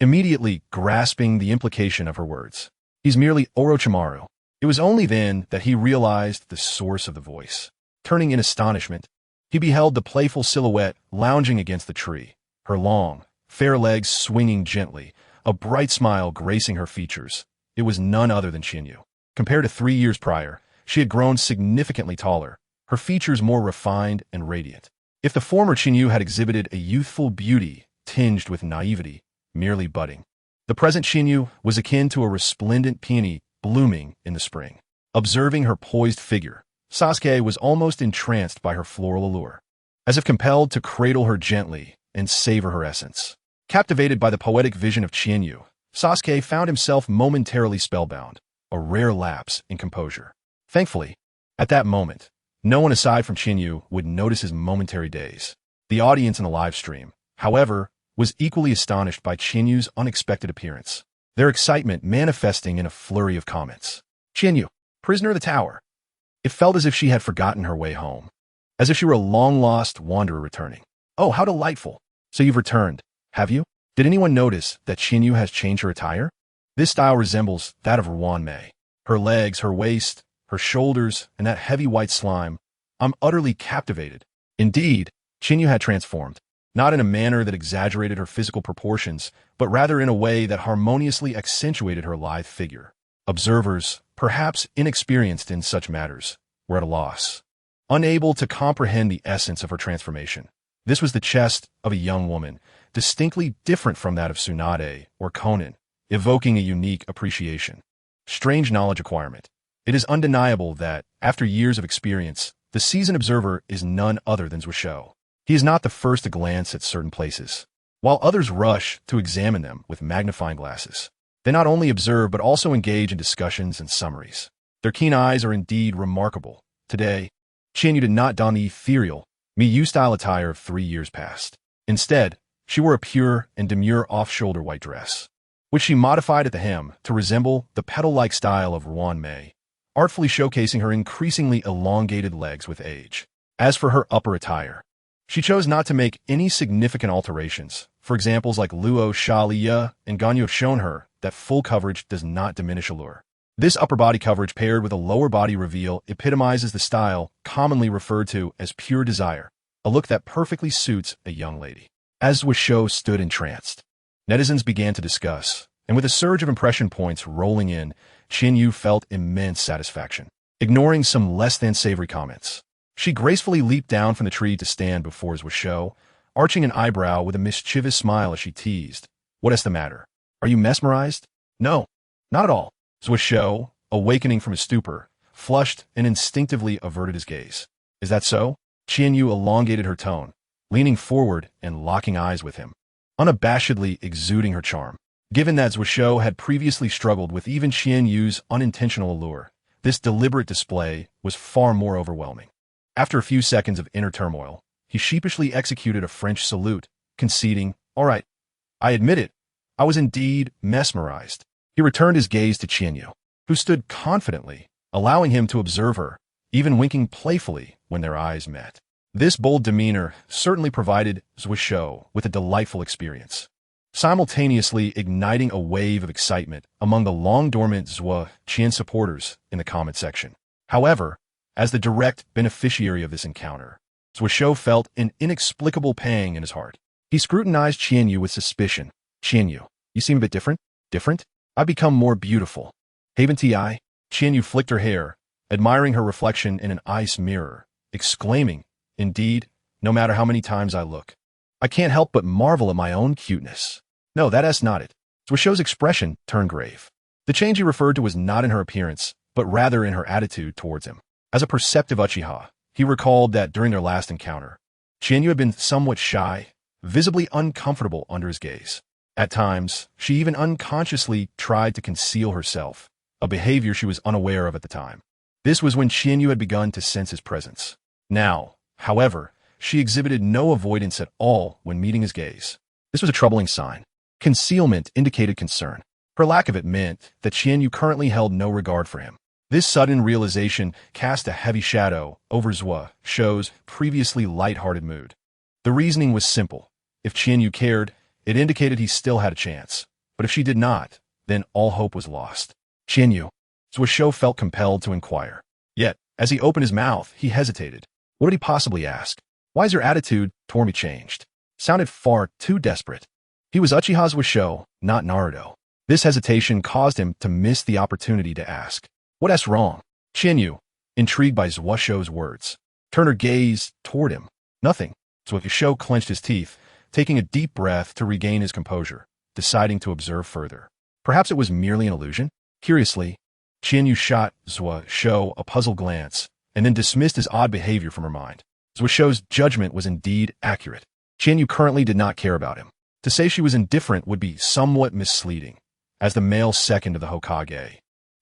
immediately grasping the implication of her words. He's merely Orochimaru. It was only then that he realized the source of the voice. Turning in astonishment, he beheld the playful silhouette lounging against the tree, her long, fair legs swinging gently, a bright smile gracing her features. It was none other than Chinyu. Compared to 3 years prior, she had grown significantly taller, her features more refined and radiant. If the former Chinyu had exhibited a youthful beauty tinged with naivety, merely budding, the present Chinyu was akin to a resplendent peony blooming in the spring. Observing her poised figure, Sasuke was almost entranced by her floral allure, as if compelled to cradle her gently and savor her essence. Captivated by the poetic vision of Chinyu, Sasuke found himself momentarily spellbound, a rare lapse in composure. Thankfully, at that moment, no one aside from Chinyu would notice his momentary daze. The audience in the live stream, however, was equally astonished by Chinyu's unexpected appearance, their excitement manifesting in a flurry of comments. Chinyu, prisoner of the tower. It felt as if she had forgotten her way home, as if she were a long-lost wanderer returning. Oh, how delightful. So you've returned, have you? Did anyone notice that Chinyu has changed her attire? This style resembles that of Ruan Mei. Her legs, her waist, her shoulders, and that heavy white slime. I'm utterly captivated. Indeed, Chinyu had transformed, not in a manner that exaggerated her physical proportions, but rather in a way that harmoniously accentuated her lithe figure. Observers, perhaps inexperienced in such matters, were at a loss, unable to comprehend the essence of her transformation. This was the chest of a young woman, distinctly different from that of Tsunade or Konan, evoking a unique appreciation. Strange knowledge acquirement. It is undeniable that, after years of experience, the seasoned observer is none other than Zuisho. He is not the first to glance at certain places. while others rush to examine them with magnifying glasses. They not only observe but also engage in discussions and summaries. Their keen eyes are indeed remarkable. Today, Qianyu did not don the ethereal, Miyu-style attire of 3 years past. Instead, she wore a pure and demure off-shoulder white dress, which she modified at the hem to resemble the petal-like style of Ruan Mei, artfully showcasing her increasingly elongated legs with age. As for her upper attire, she chose not to make any significant alterations. For examples like Luo Xia and Ganyu have shown her that full coverage does not diminish allure. This upper body coverage paired with a lower body reveal epitomizes the style commonly referred to as pure desire, a look that perfectly suits a young lady. As Wisho stood entranced, netizens began to discuss, and with a surge of impression points rolling in, Qianyu felt immense satisfaction. Ignoring some less-than-savory comments, she gracefully leaped down from the tree to stand before Wisho, arching an eyebrow with a mischievous smile as she teased, "What is the matter? Are you mesmerized?" "No, not at all." Wisho, awakening from his stupor, flushed and instinctively averted his gaze. "Is that so?" Qianyu elongated her tone, leaning forward and locking eyes with him, unabashedly exuding her charm. Given that Wisho had previously struggled with even Qianyu's unintentional allure, this deliberate display was far more overwhelming. After a few seconds of inner turmoil, he sheepishly executed a French salute, conceding, "All right, I admit it, I was indeed mesmerized." He returned his gaze to Qianyu, who stood confidently, allowing him to observe her, even winking playfully when their eyes met. This bold demeanor certainly provided Wisho with a delightful experience, simultaneously igniting a wave of excitement among the long-dormant Qian supporters in the comment section. However, as the direct beneficiary of this encounter, Wisho felt an inexplicable pang in his heart. He scrutinized Qianyu with suspicion. "Qianyu, you seem a bit different." "Different? I've become more beautiful. Haven't I?" Qianyu flicked her hair, admiring her reflection in an ice mirror, exclaiming, "Indeed, no matter how many times I look, I can't help but marvel at my own cuteness." "No, that's not it." Wisho's expression turned grave. The change he referred to was not in her appearance, but rather in her attitude towards him. As a perceptive Uchiha, he recalled that during their last encounter, Qianyu had been somewhat shy, visibly uncomfortable under his gaze. At times, she even unconsciously tried to conceal herself, a behavior she was unaware of at the time. This was when Qianyu had begun to sense his presence. Now, however, she exhibited no avoidance at all when meeting his gaze. This was a troubling sign. Concealment indicated concern. Her lack of it meant that Qianyu currently held no regard for him. This sudden realization cast a heavy shadow over Wisho's previously light-hearted mood. The reasoning was simple. If Qianyu cared, it indicated he still had a chance. But if she did not, then all hope was lost. "Qianyu," Wisho felt compelled to inquire. Yet, as he opened his mouth, he hesitated. What did he possibly ask? Why has your attitude toward me changed? Sounded far too desperate. He was Uchiha's Wisho, not Naruto. This hesitation caused him to miss the opportunity to ask, "What's wrong?" Qianyu, intrigued by Wisho's words, turned her gaze toward him. "Nothing." Wisho clenched his teeth, taking a deep breath to regain his composure, deciding to observe further. Perhaps it was merely an illusion? Curiously, Qianyu shot Wisho a puzzled glance, and then dismissed his odd behavior from her mind. Wisho's judgment was indeed accurate. Qianyu currently did not care about him. To say she was indifferent would be somewhat misleading, as the male second of the Hokage.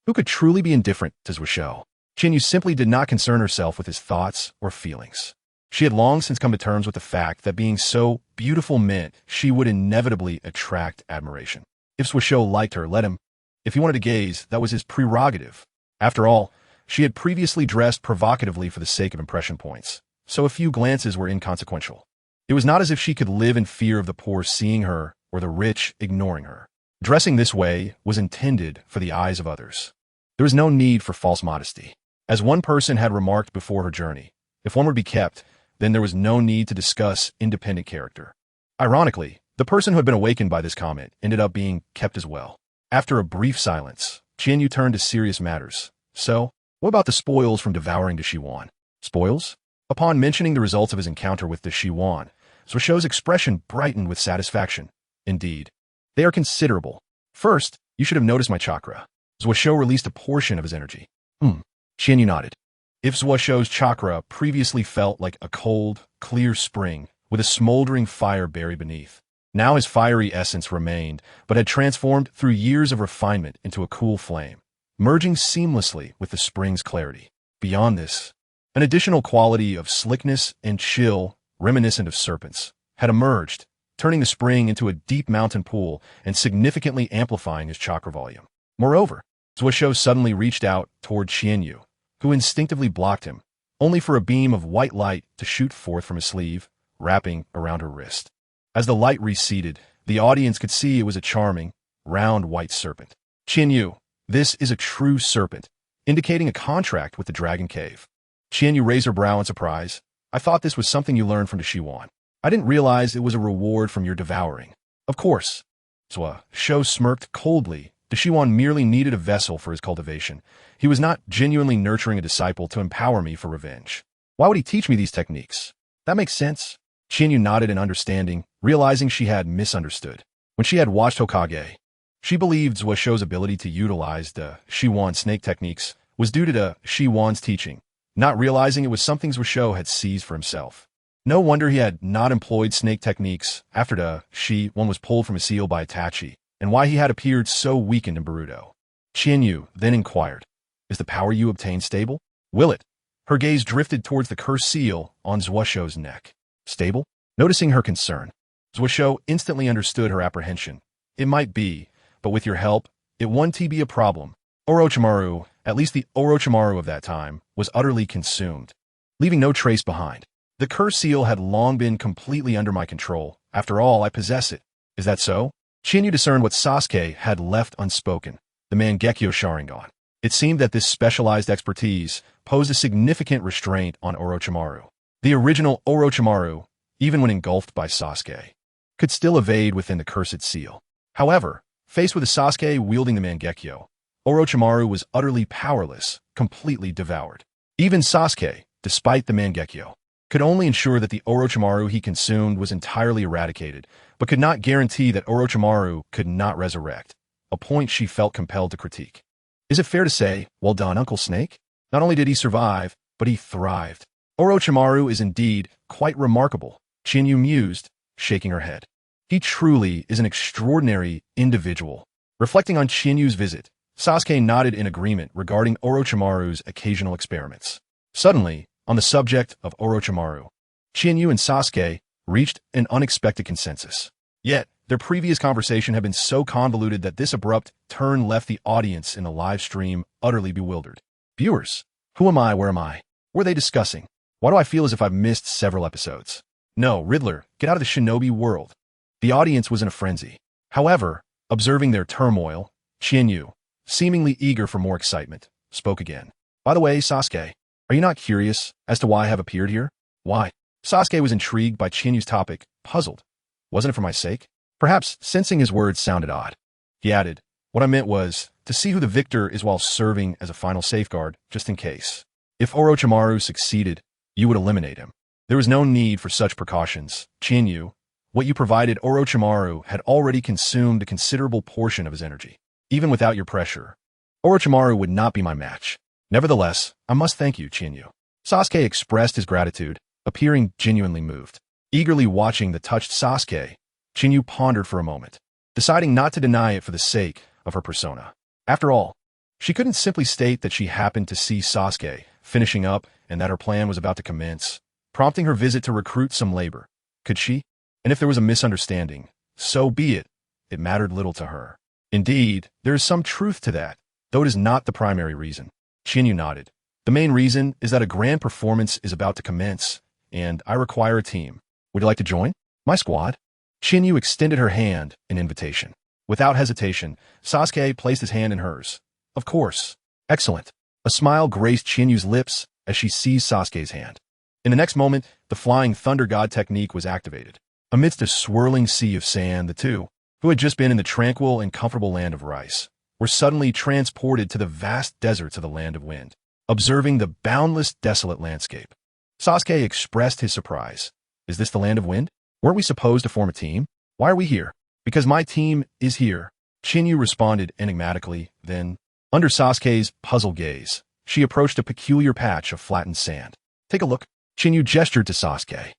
Who could truly be indifferent to Wisho? Qianyu simply did not concern herself with his thoughts or feelings. She had long since come to terms with the fact that being so beautiful meant she would inevitably attract admiration. If Wisho liked her, let him. If he wanted to gaze, that was his prerogative. After all, she had previously dressed provocatively for the sake of impression points, so a few glances were inconsequential. It was not as if she could live in fear of the poor seeing her or the rich ignoring her. Dressing this way was intended for the eyes of others. There was no need for false modesty. As one person had remarked before her journey, if one would be kept, then there was no need to discuss independent character. Ironically, the person who had been awakened by this comment ended up being kept as well. After a brief silence, Qianyu turned to serious matters. "So, what about the spoils from devouring the Shiwan?" "Spoils?" Upon mentioning the results of his encounter with the Shiwan, Wisho's expression brightened with satisfaction. "Indeed, they are considerable. First, you should have noticed my chakra." Wisho released a portion of his energy. Qianyu nodded. If Wisho's chakra previously felt like a cold, clear spring with a smoldering fire buried beneath, Now his fiery essence remained, but had transformed through years of refinement into a cool flame, merging seamlessly with the spring's clarity. Beyond this, an additional quality of slickness and chill, reminiscent of serpents, had emerged, turning the spring into a deep mountain pool and significantly amplifying his chakra volume. Moreover, Zuosho suddenly reached out toward Qianyu, who instinctively blocked him, only for a beam of white light to shoot forth from his sleeve, wrapping around her wrist. As the light receded, the audience could see it was a charming, round white serpent. Qianyu, this is a true serpent, indicating a contract with the Dragon Cave. Qianyu raised her brow in surprise. I thought this was something you learned from Zuosho. I didn't realize it was a reward from your devouring. Of course. Zuosho smirked coldly. Zuosho merely needed a vessel for his cultivation. He was not genuinely nurturing a disciple to empower me for revenge. Why would he teach me these techniques? That makes sense. Qianyu nodded in understanding, realizing she had misunderstood. When she had watched Hokage, she believed Zuosho's ability to utilize the Shiwan snake techniques was due to the Shiwan's teaching, not realizing it was something Zuosho had seized for himself. No wonder he had not employed snake techniques after the Shiwan was pulled from a seal by Itachi, and why he had appeared so weakened in Naruto. Qianyu then inquired, is the power you obtain stable? Will it? Her gaze drifted towards the cursed seal on Zuosho's neck. Stable? Noticing her concern, Zuosho instantly understood her apprehension. It might be, but with your help, it won't be a problem. Orochimaru, at least the Orochimaru of that time, was utterly consumed, leaving no trace behind. The cursed seal had long been completely under my control. After all, I possess it. Is that so? Qianyu discerned what Sasuke had left unspoken, the Mangekyo Sharingan. It seemed that this specialized expertise posed a significant restraint on Orochimaru. The original Orochimaru, even when engulfed by Sasuke, could still evade within the cursed seal. However, faced with a Sasuke wielding the Mangekyo, Orochimaru was utterly powerless, completely devoured. Even Sasuke, despite the Mangekyo, could only ensure that the Orochimaru he consumed was entirely eradicated, but could not guarantee that Orochimaru could not resurrect, a point she felt compelled to critique. Is it fair to say, well done, Uncle Snake? Not only did he survive, but he thrived. Orochimaru is indeed quite remarkable, Qianyu mused, shaking her head. He truly is an extraordinary individual. Reflecting on Qianyu's visit, Sasuke nodded in agreement regarding Orochimaru's occasional experiments. Suddenly, on the subject of Orochimaru, Qianyu and Sasuke reached an unexpected consensus. Yet, their previous conversation had been so convoluted that this abrupt turn left the audience in the live stream utterly bewildered. Viewers, who am I? Where am I? What were they discussing? Why do I feel as if I've missed several episodes? No, Riddler, get out of the shinobi world. The audience was in a frenzy. However, observing their turmoil, Qianyu, seemingly eager for more excitement, spoke again. By the way, Sasuke, are you not curious as to why I have appeared here? Why? Sasuke was intrigued by Qianyu's topic, puzzled. Wasn't it for my sake? Perhaps sensing his words sounded odd. He added, what I meant was, to see who the victor is while serving as a final safeguard, just in case. If Orochimaru succeeded, you would eliminate him. There was no need for such precautions. Qianyu, what you provided Orochimaru had already consumed a considerable portion of his energy. Even without your pressure, Orochimaru would not be my match. Nevertheless, I must thank you, Qianyu. Sasuke expressed his gratitude, appearing genuinely moved. Eagerly watching the touched Sasuke, Qianyu pondered for a moment, deciding not to deny it for the sake of her persona. After all, she couldn't simply state that she happened to see Sasuke finishing up and that her plan was about to commence, prompting her visit to recruit some labor. Could she? And if there was a misunderstanding, so be it. It mattered little to her. Indeed, there is some truth to that, though it is not the primary reason. Qianyu nodded. The main reason is that a grand performance is about to commence, and I require a team. Would you like to join? My squad? Qianyu extended her hand in invitation. Without hesitation, Sasuke placed his hand in hers. Of course. Excellent. A smile graced Qianyu's lips as she seized Sasuke's hand. In the next moment, the Flying Thunder God technique was activated. Amidst a swirling sea of sand, the two, who had just been in the tranquil and comfortable land of rice, were suddenly transported to the vast deserts of the land of wind. Observing the boundless, desolate landscape, Sasuke expressed his surprise. Is this the land of wind? Weren't we supposed to form a team? Why are we here? Because my team is here, Qianyu responded enigmatically. Then, under Sasuke's puzzled gaze, she approached a peculiar patch of flattened sand. Take a look. Qianyu gestured to Sasuke.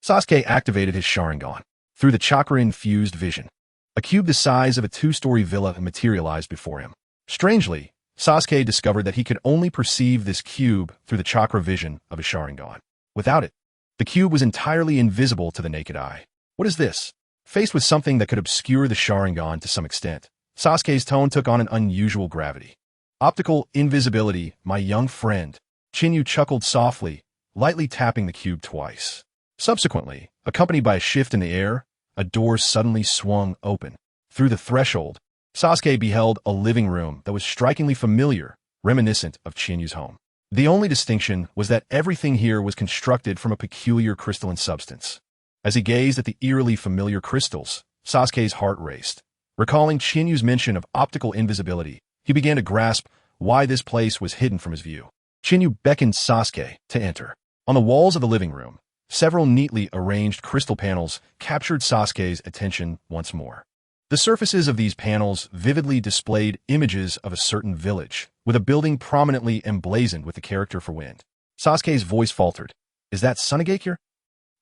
Sasuke activated his Sharingan. through the chakra-infused vision. A cube the size of a two-story villa materialized before him. Strangely, Sasuke discovered that he could only perceive this cube through the chakra vision of a Sharingan. Without it, the cube was entirely invisible to the naked eye. What is this? Faced with something that could obscure the Sharingan to some extent, Sasuke's tone took on an unusual gravity. Optical invisibility, my young friend. Chinyu chuckled softly, lightly tapping the cube twice. Subsequently, accompanied by a shift in the air, a door suddenly swung open. Through the threshold, Sasuke beheld a living room that was strikingly familiar, reminiscent of Chinyu's home. The only distinction was that everything here was constructed from a peculiar crystalline substance. As he gazed at the eerily familiar crystals, Sasuke's heart raced. Recalling Chinyu's mention of optical invisibility, he began to grasp why this place was hidden from his view. Chinyu beckoned Sasuke to enter. On the walls of the living room, several neatly arranged crystal panels captured Sasuke's attention once more. The surfaces of these panels vividly displayed images of a certain village, with a building prominently emblazoned with the character for wind. Sasuke's voice faltered. Is that Sunagakure?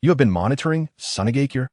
You have been monitoring Sunagakure?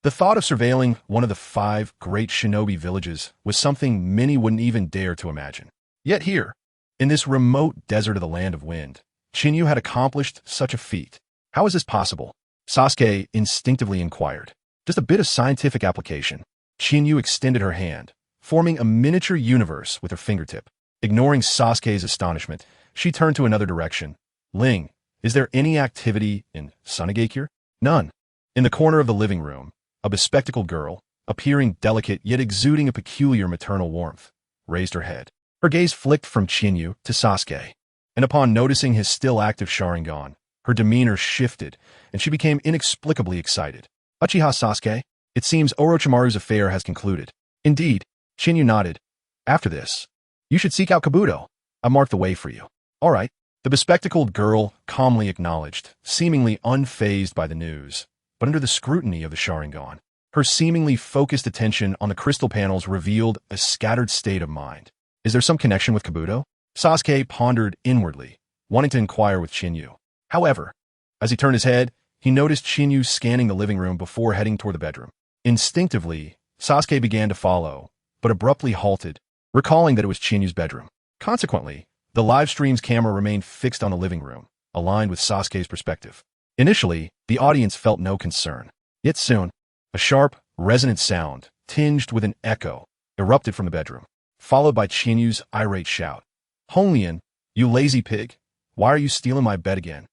The thought of surveilling one of the 5 great shinobi villages was something many wouldn't even dare to imagine. Yet here, in this remote desert of the Land of Wind, Chinyu had accomplished such a feat. How is this possible? Sasuke instinctively inquired. Just a bit of scientific application. Chinyu extended her hand, forming a miniature universe with her fingertip. Ignoring Sasuke's astonishment, she turned to another direction. Ling, is there any activity in Sunagakure? None. In the corner of the living room, a bespectacled girl, appearing delicate yet exuding a peculiar maternal warmth, raised her head. Her gaze flicked from Chinyu to Sasuke, and upon noticing his still active Sharingan, her demeanor shifted, and she became inexplicably excited. Uchiha Sasuke, it seems Orochimaru's affair has concluded. Indeed, Chinyu nodded. After this, you should seek out Kabuto. I marked the way for you. All right, the bespectacled girl calmly acknowledged, seemingly unfazed by the news, but under the scrutiny of the Sharingan. Her seemingly focused attention on the crystal panels revealed a scattered state of mind. Is there some connection with Kabuto? Sasuke pondered inwardly, wanting to inquire with Chinyu. However, as he turned his head, he noticed Chinyu scanning the living room before heading toward the bedroom. Instinctively, Sasuke began to follow, but abruptly halted, recalling that it was Chinyu's bedroom. Consequently, the live stream's camera remained fixed on the living room, aligned with Sasuke's perspective. Initially, the audience felt no concern. Yet soon, a sharp, resonant sound, tinged with an echo, erupted from the bedroom, followed by Chinyu's irate shout. Honglian, you lazy pig, why are you stealing my bed again?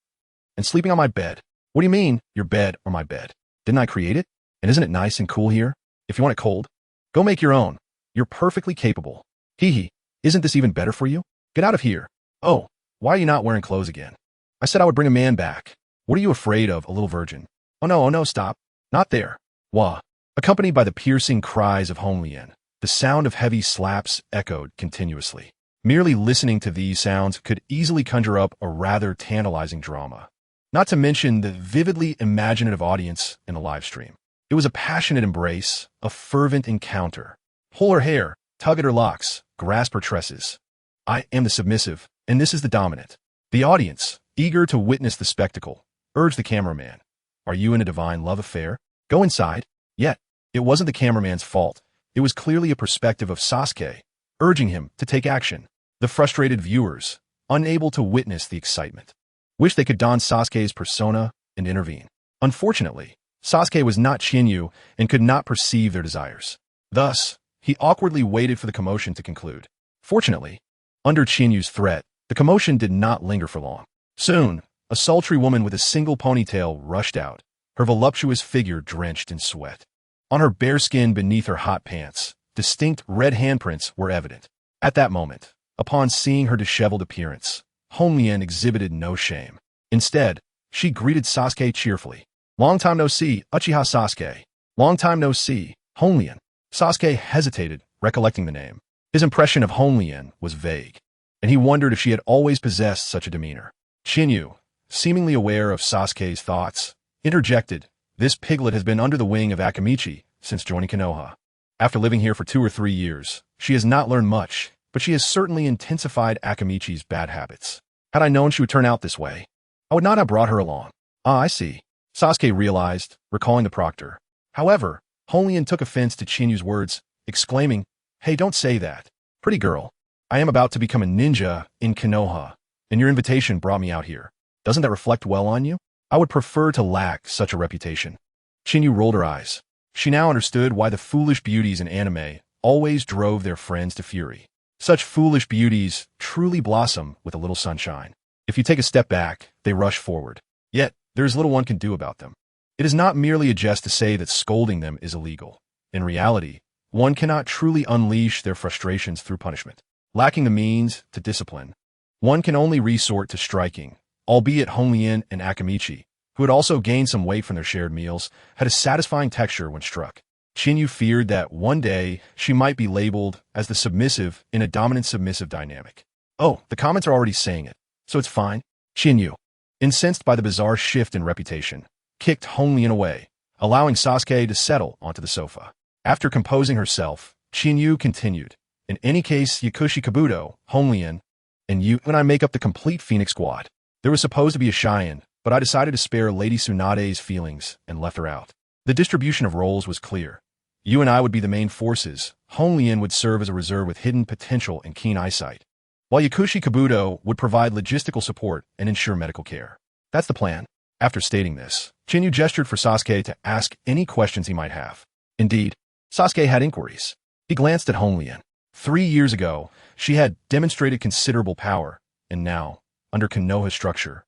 And sleeping on my bed? What do you mean, your bed or my bed? Didn't I create it? And isn't it nice and cool here? If you want it cold, go make your own. You're perfectly capable. Hee hee, isn't this even better for you? Get out of here. Oh, why are you not wearing clothes again? I said I would bring a man back. What are you afraid of, a little virgin? Oh no, stop. Not there. Wah. Accompanied by the piercing cries of Honglian, the sound of heavy slaps echoed continuously. Merely listening to these sounds could easily conjure up a rather tantalizing drama. Not to mention the vividly imaginative audience in the live stream. It was a passionate embrace, a fervent encounter. Pull her hair, tug at her locks, grasp her tresses. I am the submissive, and this is the dominant. The audience, eager to witness the spectacle, urged the cameraman. Are you in a divine love affair? Go inside. Yet, it wasn't the cameraman's fault. It was clearly a perspective of Sasuke, urging him to take action. The frustrated viewers, unable to witness the excitement, wished they could don Sasuke's persona and intervene. Unfortunately, Sasuke was not Chinyu and could not perceive their desires. Thus, he awkwardly waited for the commotion to conclude. Fortunately, under Chinyu's threat, the commotion did not linger for long. Soon, a sultry woman with a single ponytail rushed out, her voluptuous figure drenched in sweat. On her bare skin beneath her hot pants, distinct red handprints were evident. At that moment, upon seeing her disheveled appearance, Honglian exhibited no shame. Instead, she greeted Sasuke cheerfully. Long time no see, Uchiha Sasuke. Long time no see, Honglian. Sasuke hesitated, recollecting the name. His impression of Honglian was vague, and he wondered if she had always possessed such a demeanor. Chinyu, seemingly aware of Sasuke's thoughts, interjected, this piglet has been under the wing of Akamichi since joining Konoha. After living here for 2 or 3 years, she has not learned much, but she has certainly intensified Akamichi's bad habits. Had I known she would turn out this way, I would not have brought her along. Ah, I see. Sasuke realized, recalling the proctor. However, Honglian took offense to Qinyu's words, exclaiming, "Hey, don't say that. Pretty girl, I am about to become a ninja in Konoha, and your invitation brought me out here. Doesn't that reflect well on you? I would prefer to lack such a reputation." Qinyue rolled her eyes. She now understood why the foolish beauties in anime always drove their friends to fury. Such foolish beauties truly blossom with a little sunshine. If you take a step back, they rush forward. Yet, there is little one can do about them. It is not merely a jest to say that scolding them is illegal. In reality, one cannot truly unleash their frustrations through punishment. Lacking the means to discipline, one can only resort to striking, albeit Honglian and Akamichi, who had also gained some weight from their shared meals, had a satisfying texture when struck. Qinyue feared that one day she might be labeled as the submissive in a dominant-submissive dynamic. Oh, the comments are already saying it, so it's fine. Qinyue, incensed by the bizarre shift in reputation, kicked Honglian away, allowing Sasuke to settle onto the sofa. After composing herself, Qinyue continued, "In any case, Yakushi Kabuto, Honglian, and you and I make up the complete Phoenix Squad. There was supposed to be a Cheyenne, but I decided to spare Lady Tsunade's feelings and left her out. The distribution of roles was clear. You and I would be the main forces. Honglian would serve as a reserve with hidden potential and keen eyesight, while Yakushi Kabuto would provide logistical support and ensure medical care. That's the plan." After stating this, Qinyue gestured for Sasuke to ask any questions he might have. Indeed, Sasuke had inquiries. He glanced at Honglian. 3 years ago, she had demonstrated considerable power, and now, under Konoha's structure,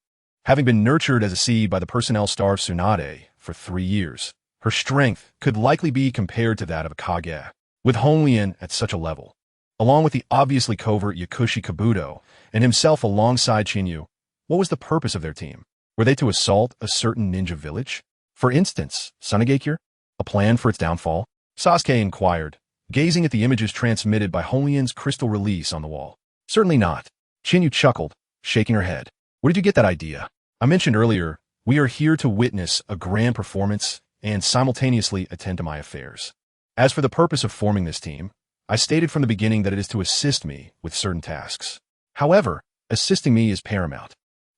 having been nurtured as a seed by the personnel-starved Tsunade for 3 years, her strength could likely be compared to that of a Kage. With Honglian at such a level, along with the obviously covert Yakushi Kabuto and himself alongside Qinyue, what was the purpose of their team? Were they to assault a certain ninja village? For instance, Sunagakure? A plan for its downfall? Sasuke inquired, gazing at the images transmitted by Honglian's crystal release on the wall. Certainly not. Qinyue chuckled, shaking her head. Where did you get that idea? I mentioned earlier, we are here to witness a grand performance and simultaneously attend to my affairs. As for the purpose of forming this team, I stated from the beginning that it is to assist me with certain tasks. However, assisting me is paramount.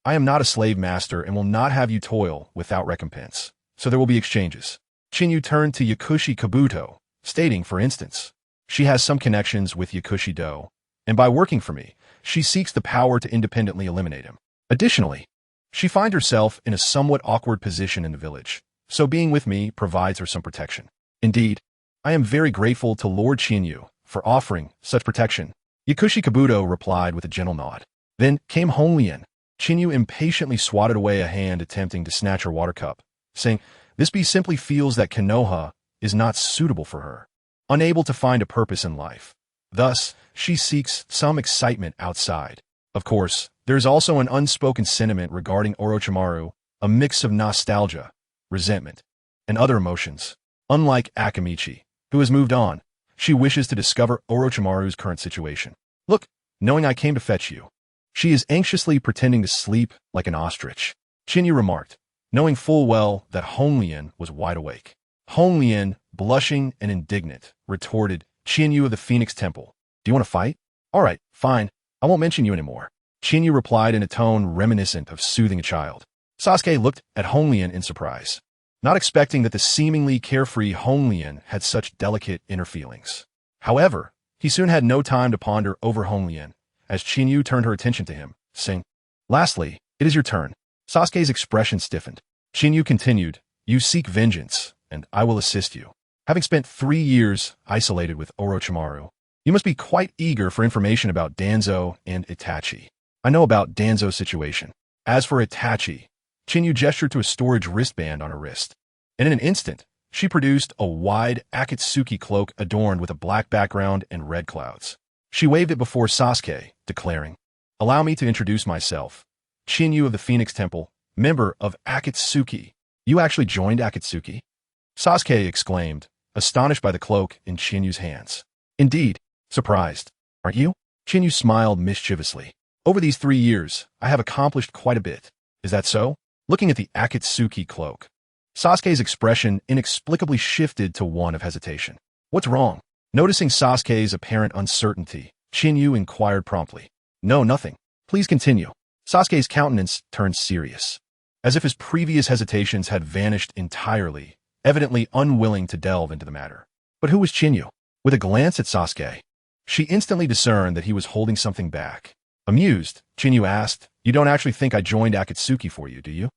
I am not a slave master and will not have you toil without recompense, so there will be exchanges. Qinyue turned to Yakushi Kabuto, stating, for instance, she has some connections with Yakushi Do, and by working for me, she seeks the power to independently eliminate him. Additionally, she finds herself in a somewhat awkward position in the village, so being with me provides her some protection. Indeed, I am very grateful to Lord Qinyue for offering such protection. Yakushi Kabuto replied with a gentle nod. Then came Honglian. Qinyue impatiently swatted away a hand attempting to snatch her water cup, saying, "This bee simply feels that Konoha is not suitable for her, unable to find a purpose in life. Thus, she seeks some excitement outside. Of course, there is also an unspoken sentiment regarding Orochimaru, a mix of nostalgia, resentment, and other emotions. Unlike Akamichi, who has moved on, she wishes to discover Orochimaru's current situation. Look, knowing I came to fetch you. She is anxiously pretending to sleep like an ostrich," Qinyue remarked, knowing full well that Honglian was wide awake. Honglian, blushing and indignant, retorted, "Qinyue of the Phoenix Temple, do you want to fight? All right, fine, I won't mention you anymore." Qinyue replied in a tone reminiscent of soothing a child. Sasuke looked at Honglian in surprise, not expecting that the seemingly carefree Honglian had such delicate inner feelings. However, he soon had no time to ponder over Honglian, as Qinyue turned her attention to him, saying, "Lastly, it is your turn." Sasuke's expression stiffened. Qinyue continued, "You seek vengeance, and I will assist you. Having spent 3 years isolated with Orochimaru, you must be quite eager for information about Danzo and Itachi. I know about Danzo's situation. As for Itachi," Qinyue gestured to a storage wristband on her wrist, and in an instant, she produced a wide Akatsuki cloak adorned with a black background and red clouds. She waved it before Sasuke, declaring, "Allow me to introduce myself. Qinyue of the Phoenix Temple, member of Akatsuki." "You actually joined Akatsuki?" Sasuke exclaimed, astonished by the cloak in Chinyue's hands. "Indeed, surprised, aren't you?" Qinyue smiled mischievously. "Over these 3 years, I have accomplished quite a bit. Is that so?" Looking at the Akatsuki cloak, Sasuke's expression inexplicably shifted to one of hesitation. "What's wrong?" Noticing Sasuke's apparent uncertainty, Qinyue inquired promptly. "No, nothing. Please continue." Sasuke's countenance turned serious, as if his previous hesitations had vanished entirely, evidently unwilling to delve into the matter. But who was Chinyu? With a glance at Sasuke, she instantly discerned that he was holding something back. Amused, Chinyu asked, "You don't actually think I joined Akatsuki for you, do you?"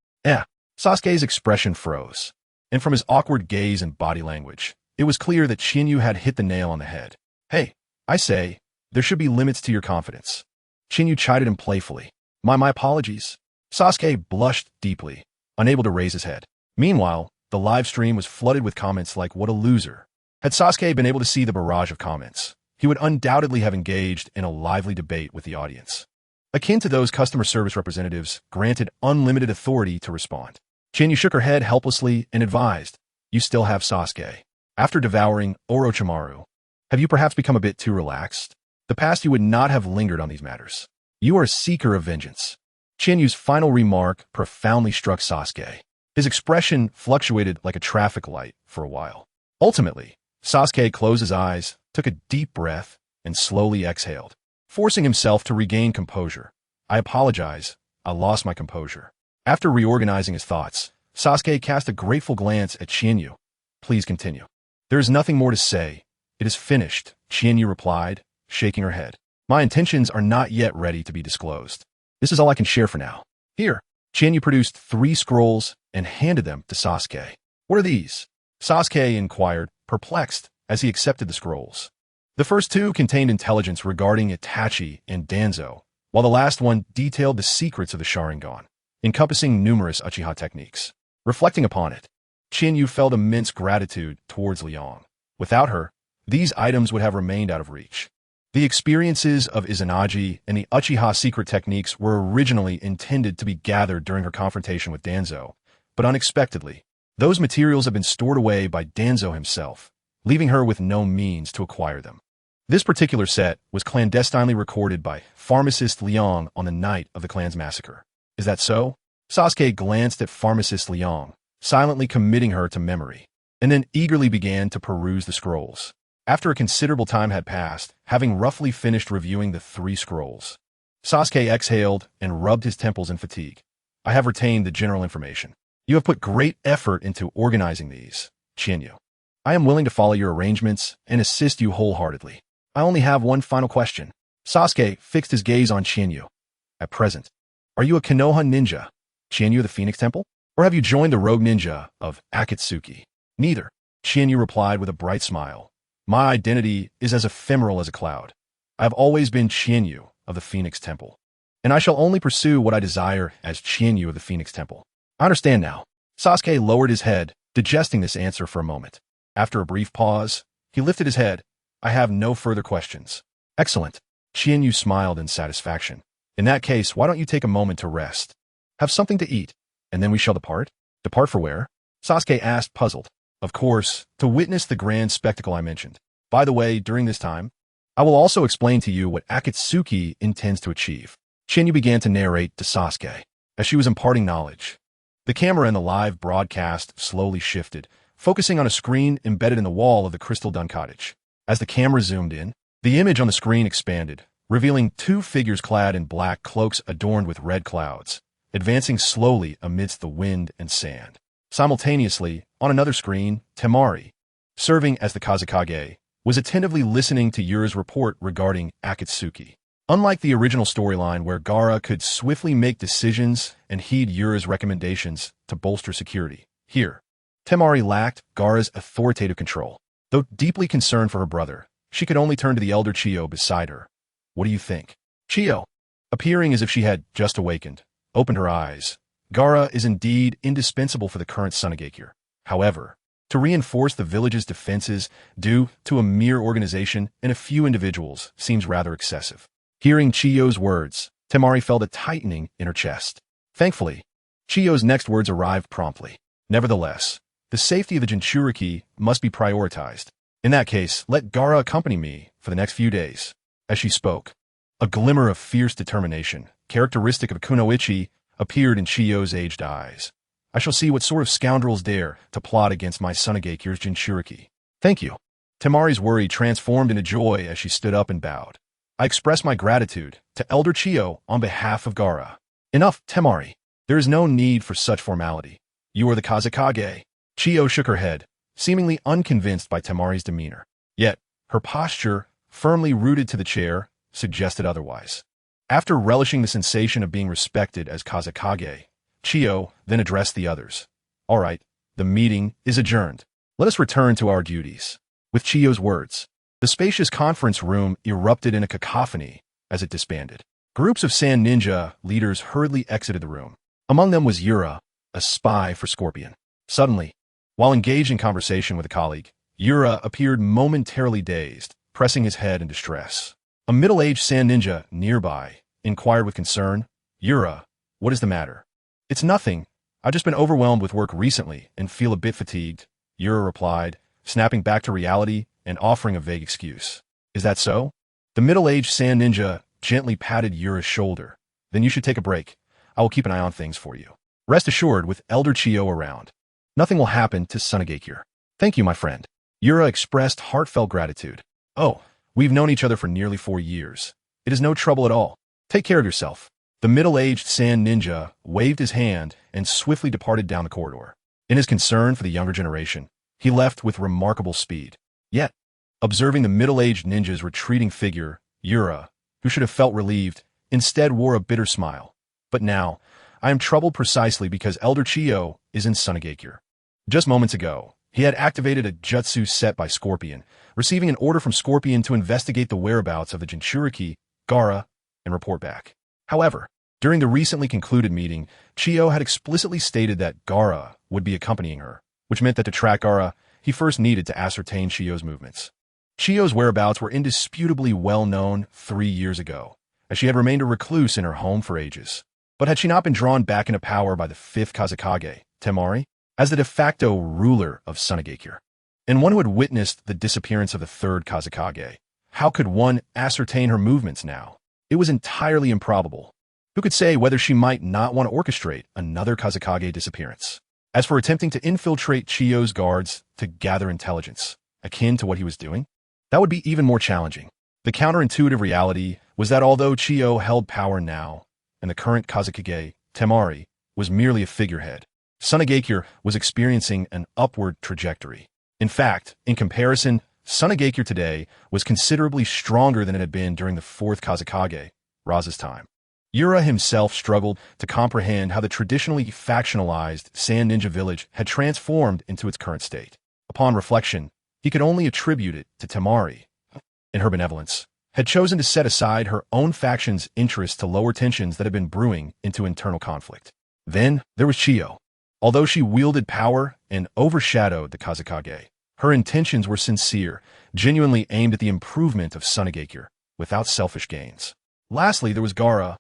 Sasuke's expression froze, and from his awkward gaze and body language, it was clear that Chinyu had hit the nail on the head. "Hey, I say, there should be limits to your confidence." Chinyu chided him playfully. My apologies." Sasuke blushed deeply, unable to raise his head. Meanwhile, the live stream was flooded with comments like, "What a loser." Had Sasuke been able to see the barrage of comments, he would undoubtedly have engaged in a lively debate with the audience, akin to those customer service representatives granted unlimited authority to respond. Chinyu shook her head helplessly and advised, "You still have Sasuke. After devouring Orochimaru, have you perhaps become a bit too relaxed? The past you would not have lingered on these matters. You are a seeker of vengeance." Chinyu's final remark profoundly struck Sasuke. His expression fluctuated like a traffic light for a while. Ultimately, Sasuke closed his eyes, took a deep breath, and slowly exhaled, forcing himself to regain composure. "I apologize. I lost my composure." After reorganizing his thoughts, Sasuke cast a grateful glance at Chinyu. "Please continue." "There is nothing more to say. It is finished," Chinyu replied, shaking her head. "My intentions are not yet ready to be disclosed. This is all I can share for now. Here." Chinyu produced 3 scrolls and handed them to Sasuke. "What are these?" Sasuke inquired, perplexed, as he accepted the scrolls. The first 2 contained intelligence regarding Itachi and Danzo, while the last one detailed the secrets of the Sharingan, encompassing numerous Uchiha techniques. Reflecting upon it, Chinyu felt immense gratitude towards Liang. Without her, these items would have remained out of reach. The experiences of Izanagi and the Uchiha secret techniques were originally intended to be gathered during her confrontation with Danzo, but unexpectedly, those materials have been stored away by Danzo himself, leaving her with no means to acquire them. This particular set was clandestinely recorded by pharmacist Liang on the night of the clan's massacre. "Is that so?" Sasuke glanced at pharmacist Liang, silently committing her to memory, and then eagerly began to peruse the scrolls. After a considerable time had passed, having roughly finished reviewing the 3 scrolls, Sasuke exhaled and rubbed his temples in fatigue. "I have retained the general information. You have put great effort into organizing these, Chinyu. I am willing to follow your arrangements and assist you wholeheartedly. I only have one final question." Sasuke fixed his gaze on Chinyu. "At present, are you a Konoha ninja, Chinyu of the Phoenix Temple? Or have you joined the rogue ninja of Akatsuki?" "Neither," Chinyu replied with a bright smile. "My identity is as ephemeral as a cloud. I have always been Chinyu of the Phoenix Temple, and I shall only pursue what I desire as Chinyu of the Phoenix Temple." "I understand now." Sasuke lowered his head, digesting this answer for a moment. After a brief pause, he lifted his head. "I have no further questions." "Excellent." Chinyu smiled in satisfaction. "In that case, why don't you take a moment to rest? Have something to eat, and then we shall depart." "Depart for where?" Sasuke asked, puzzled. "Of course, to witness the grand spectacle I mentioned. By the way, during this time, I will also explain to you what Akatsuki intends to achieve." Chinyu began to narrate to Sasuke, as she was imparting knowledge. The camera in the live broadcast slowly shifted, focusing on a screen embedded in the wall of the Crystal Dun cottage. As the camera zoomed in, the image on the screen expanded, revealing 2 figures clad in black cloaks adorned with red clouds, advancing slowly amidst the wind and sand. Simultaneously, on another screen, Temari, serving as the Kazekage, was attentively listening to Yura's report regarding Akatsuki. Unlike the original storyline where Gaara could swiftly make decisions and heed Yura's recommendations to bolster security, here, Temari lacked Gaara's authoritative control. Though deeply concerned for her brother, she could only turn to the elder Chiyo beside her. "What do you think?" Chiyo, appearing as if she had just awakened, opened her eyes. "Gaara is indeed indispensable for the current Sunagakure. However, to reinforce the village's defenses due to a mere organization and a few individuals seems rather excessive." Hearing Chiyo's words, Temari felt a tightening in her chest. Thankfully, Chiyo's next words arrived promptly. "Nevertheless, the safety of the Jinchuriki must be prioritized. In that case, let Gaara accompany me for the next few days." As she spoke, a glimmer of fierce determination, characteristic of Kunoichi, appeared in Chiyo's aged eyes. "I shall see what sort of scoundrels dare to plot against my Sunagakure's Jinchuriki." "Thank you." Temari's worry transformed into joy as she stood up and bowed. "I express my gratitude to Elder Chiyo on behalf of Gaara." "Enough, Temari. There is no need for such formality. You are the Kazekage. Chiyo shook her head, seemingly unconvinced by Temari's demeanor. Yet, her posture, firmly rooted to the chair, suggested otherwise. After relishing the sensation of being respected as Kazekage, Chiyo then addressed the others. All right, the meeting is adjourned. Let us return to our duties. With Chiyo's words, the spacious conference room erupted in a cacophony as it disbanded. Groups of Sand Ninja leaders hurriedly exited the room. Among them was Yura, a spy for Scorpion. Suddenly, while engaged in conversation with a colleague, Yura appeared momentarily dazed, pressing his head in distress. A middle-aged Sand Ninja nearby inquired with concern, Yura, what is the matter? It's nothing. I've just been overwhelmed with work recently and feel a bit fatigued, Yura replied, snapping back to reality and offering a vague excuse. Is that so? The middle-aged Sand Ninja gently patted Yura's shoulder. Then you should take a break. I will keep an eye on things for you. Rest assured, with Elder Chiyo around, nothing will happen to Sunagakure. Thank you, my friend. Yura expressed heartfelt gratitude. Oh, we've known each other for nearly 4 years. It is no trouble at all. Take care of yourself. The middle-aged Sand Ninja waved his hand and swiftly departed down the corridor. In his concern for the younger generation, he left with remarkable speed. Yet, observing the middle-aged ninja's retreating figure, Yura, who should have felt relieved, instead wore a bitter smile. But now, I am troubled precisely because Elder Chiyo is in Sunagakure. Just moments ago, he had activated a jutsu set by Scorpion, receiving an order from Scorpion to investigate the whereabouts of the Jinchuriki, Gaara, and report back. However, during the recently concluded meeting, Chiyo had explicitly stated that Gaara would be accompanying her, which meant that to track Gaara, he first needed to ascertain Chiyo's movements. Chiyo's whereabouts were indisputably well known 3 years ago, as she had remained a recluse in her home for ages. But had she not been drawn back into power by the 5th Kazekage, Temari, as the de facto ruler of Sunagakure, and one who had witnessed the disappearance of the 3rd Kazekage, how could one ascertain her movements now? It was entirely improbable. Who could say whether she might not want to orchestrate another Kazekage disappearance? As for attempting to infiltrate Chiyo's guards to gather intelligence, akin to what he was doing, that would be even more challenging. The counterintuitive reality was that although Chiyo held power now, and the current Kazekage, Temari, was merely a figurehead, Sunagakure was experiencing an upward trajectory. In fact, in comparison, Sunagakure today was considerably stronger than it had been during the 4th Kazekage, Raza's time. Yura himself struggled to comprehend how the traditionally factionalized Sand Ninja village had transformed into its current state. Upon reflection, he could only attribute it to Temari, in her benevolence, had chosen to set aside her own faction's interests to lower tensions that had been brewing into internal conflict. Then there was Chiyo. Although she wielded power and overshadowed the Kazekage, her intentions were sincere, genuinely aimed at the improvement of Sunagakure, without selfish gains. Lastly, there was Gaara,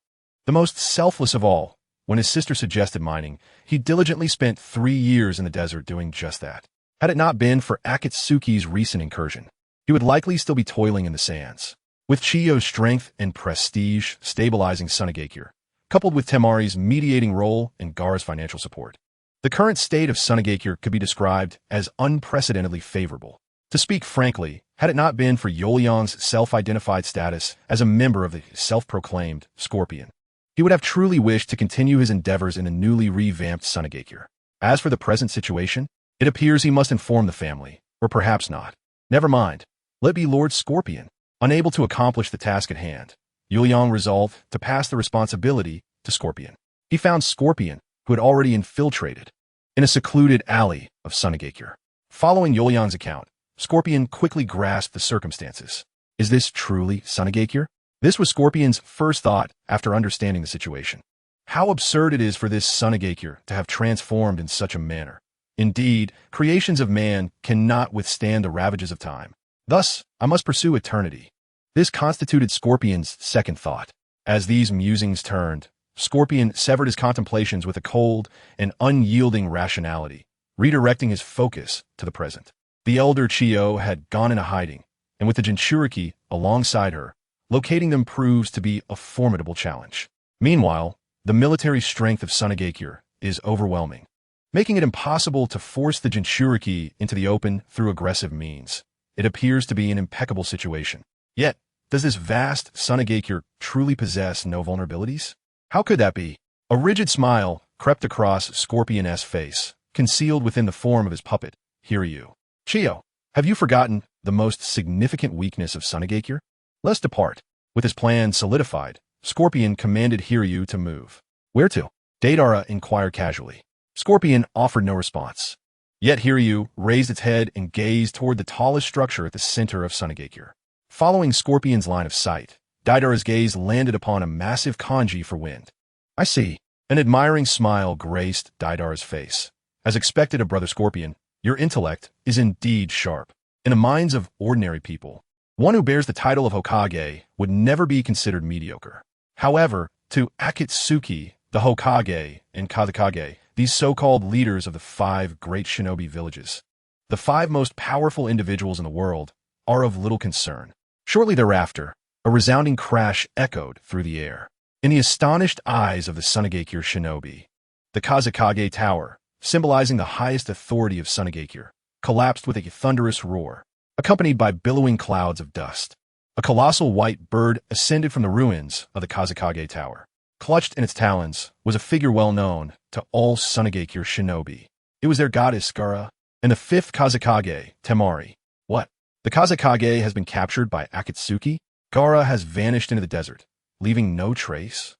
the most selfless of all. When his sister suggested mining, he diligently spent 3 years in the desert doing just that. Had it not been for Akatsuki's recent incursion, he would likely still be toiling in the sands. With Chiyo's strength and prestige stabilizing Sunagakure, coupled with Temari's mediating role and Gaara's financial support, the current state of Sunagakure could be described as unprecedentedly favorable. To speak frankly, had it not been for Yolyang's self-identified status as a member of the self-proclaimed Scorpion, he would have truly wished to continue his endeavors in the newly revamped Sunagakure. As for the present situation, it appears he must inform the family, or perhaps not. Never mind. Let it be Lord Scorpion. Unable to accomplish the task at hand, Yolyang resolved to pass the responsibility to Scorpion. He found Scorpion, who had already infiltrated, in a secluded alley of Sunagakure. Following Yolyang's account, Scorpion quickly grasped the circumstances. Is this truly Sunagakure? This was Scorpion's first thought after understanding the situation. How absurd it is for this Sunagakure to have transformed in such a manner. Indeed, creations of man cannot withstand the ravages of time. Thus, I must pursue eternity. This constituted Scorpion's second thought. As these musings turned, Scorpion severed his contemplations with a cold and unyielding rationality, redirecting his focus to the present. The elder Chiyo had gone into hiding, and with the Jinchuriki alongside her, locating them proves to be a formidable challenge. Meanwhile, the military strength of Sunagakure is overwhelming, making it impossible to force the Jinchuriki into the open through aggressive means. It appears to be an impeccable situation. Yet, does this vast Sunagakure truly possess no vulnerabilities? How could that be? A rigid smile crept across Scorpion's face, concealed within the form of his puppet, Hiryu. Chiyo, have you forgotten the most significant weakness of Sunagakure? Let us depart. With his plan solidified, Scorpion commanded Hiryu to move. Where to? Deidara inquired casually. Scorpion offered no response. Yet Hiryu raised its head and gazed toward the tallest structure at the center of Sunagakure. Following Scorpion's line of sight, Deidara's gaze landed upon a massive kanji for wind. I see. An admiring smile graced Deidara's face. As expected of Brother Scorpion, your intellect is indeed sharp. In the minds of ordinary people, one who bears the title of Hokage would never be considered mediocre. However, to Akatsuki, the Hokage, and Kazekage, these so-called leaders of the 5 great shinobi villages, the 5 most powerful individuals in the world, are of little concern. Shortly thereafter, a resounding crash echoed through the air. In the astonished eyes of the Sunagakure shinobi, the Kazekage Tower, symbolizing the highest authority of Sunagakure, collapsed with a thunderous roar, accompanied by billowing clouds of dust. A colossal white bird ascended from the ruins of the Kazekage Tower. Clutched in its talons was a figure well known to all Sunagakure shinobi. It was their goddess Gaara, and the 5th Kazekage, Temari. What? The Kazekage has been captured by Akatsuki? Gaara has vanished into the desert, leaving no trace?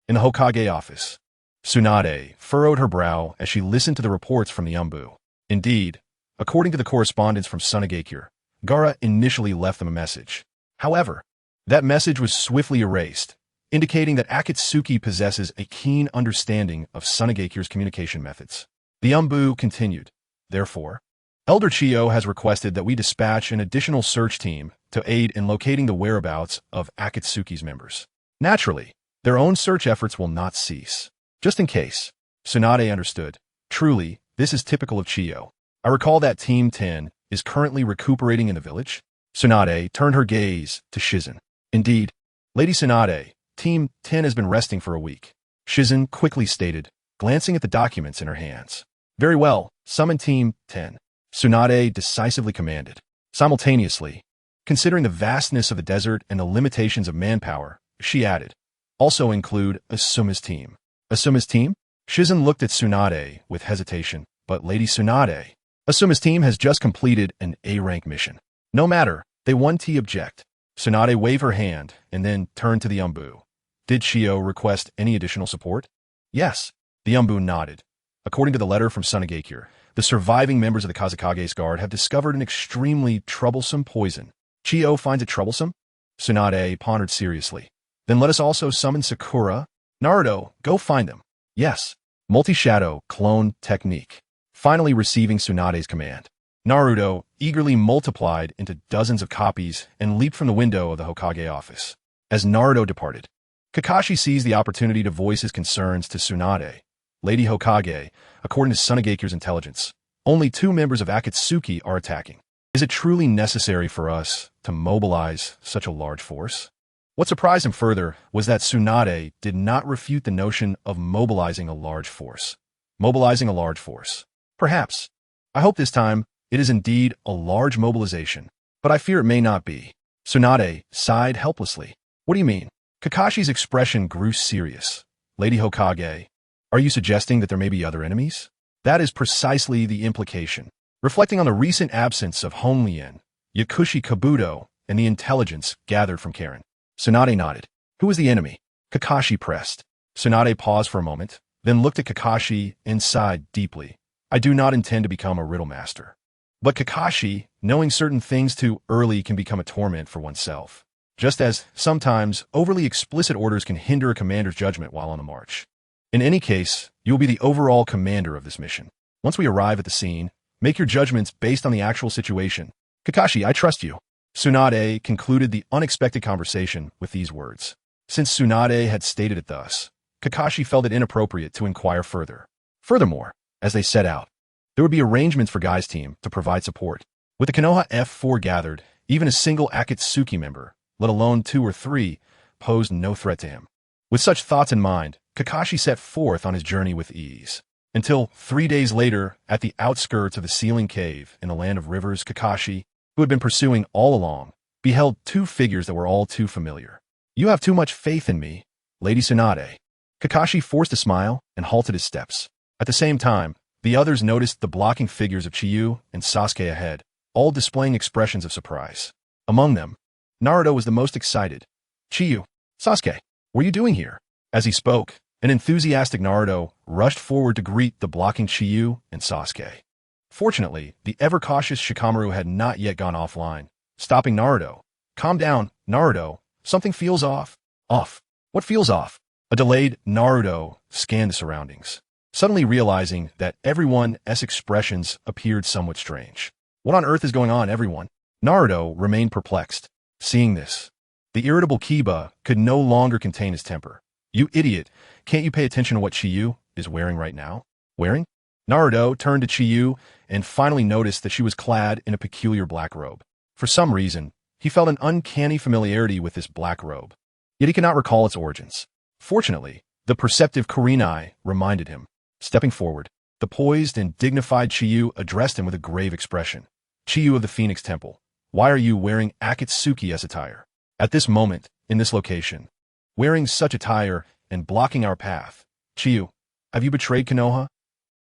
In the Hokage office, Tsunade furrowed her brow as she listened to the reports from the Umbu. Indeed, according to the correspondence from Sunagakure, Gaara initially left them a message. However, that message was swiftly erased, indicating that Akatsuki possesses a keen understanding of Sunagakure's communication methods. The Umbu continued. Therefore, Elder Chiyo has requested that we dispatch an additional search team to aid in locating the whereabouts of Akatsuki's members. Naturally, their own search efforts will not cease. Just in case, Tsunade understood. Truly, this is typical of Chiyo. I recall that Team 10 is currently recuperating in the village. Tsunade turned her gaze to Shizen. Indeed, Lady Tsunade, Team 10 has been resting for a week. Shizen quickly stated, glancing at the documents in her hands. Very well, summon Team 10. Tsunade decisively commanded. Simultaneously, considering the vastness of the desert and the limitations of manpower, she added, also include Asuma's team. Asuma's team? Shizen looked at Tsunade with hesitation, but Lady Tsunade, Asuma's team has just completed an A-rank mission. No matter, they won't object. Tsunade waved her hand and then turned to the Umbu. Did Chiyo request any additional support? Yes. The Umbu nodded. According to the letter from Sunagakure, the surviving members of the Kazekage's guard have discovered an extremely troublesome poison. Chiyo finds it troublesome? Tsunade pondered seriously. Then let us also summon Sakura. Naruto, go find them. Yes. Multi-shadow clone technique. Finally receiving Tsunade's command, Naruto eagerly multiplied into dozens of copies and leaped from the window of the Hokage office. As Naruto departed, Kakashi seized the opportunity to voice his concerns to Tsunade. Lady Hokage, according to Sunagakure's intelligence, only 2 members of Akatsuki are attacking. Is it truly necessary for us to mobilize such a large force? What surprised him further was that Tsunade did not refute the notion of mobilizing a large force. Mobilizing a large force. Perhaps. I hope this time it is indeed a large mobilization, but I fear it may not be. Tsunade sighed helplessly. What do you mean? Kakashi's expression grew serious. Lady Hokage, are you suggesting that there may be other enemies? That is precisely the implication. Reflecting on the recent absence of Honlien, Yakushi Kabuto, and the intelligence gathered from Karen, Tsunade nodded. Who is the enemy? Kakashi pressed. Tsunade paused for a moment, then looked at Kakashi and sighed deeply. I do not intend to become a riddle master. But Kakashi, knowing certain things too early can become a torment for oneself. Just as, sometimes, overly explicit orders can hinder a commander's judgment while on the march. In any case, you will be the overall commander of this mission. Once we arrive at the scene, make your judgments based on the actual situation. Kakashi, I trust you. Tsunade concluded the unexpected conversation with these words. Since Tsunade had stated it thus, Kakashi felt it inappropriate to inquire further. Furthermore, as they set out, there would be arrangements for Guy's team to provide support. With the Konoha F4 gathered, even a single Akatsuki member, let alone 2 or 3, posed no threat to him. With such thoughts in mind, Kakashi set forth on his journey with ease. Until 3 days later, at the outskirts of the Sealing Cave in the Land of Rivers, Kakashi, who had been pursuing all along, beheld 2 figures that were all too familiar. You have too much faith in me, Lady Tsunade. Kakashi forced a smile and halted his steps. At the same time, The others noticed the blocking figures of Chiyu and Sasuke ahead, all displaying expressions of surprise. Among them, Naruto was the most excited. "Chiyu, Sasuke, what are you doing here?" As he spoke, an enthusiastic Naruto rushed forward to greet the blocking Chiyu and Sasuke. Fortunately, the ever-cautious Shikamaru had not yet gone offline, stopping Naruto. "Calm down, Naruto. Something feels off." "Off? What feels off?" A delayed Naruto scanned the surroundings, suddenly realizing that everyone's expressions appeared somewhat strange. "What on earth is going on, everyone?" Naruto remained perplexed. Seeing this, the irritable Kiba could no longer contain his temper. "You idiot, can't you pay attention to what Chiyu is wearing right now?" "Wearing?" Naruto turned to Chiyu and finally noticed that she was clad in a peculiar black robe. For some reason, he felt an uncanny familiarity with this black robe, yet he could not recall its origins. Fortunately, the perceptive Kurenai reminded him. Stepping forward, the poised and dignified Chiyu addressed him with a grave expression. "Chiyu of the Phoenix Temple, why are you wearing Akatsuki-esque attire? At this moment, in this location, wearing such attire and blocking our path. Chiyu, have you betrayed Konoha?"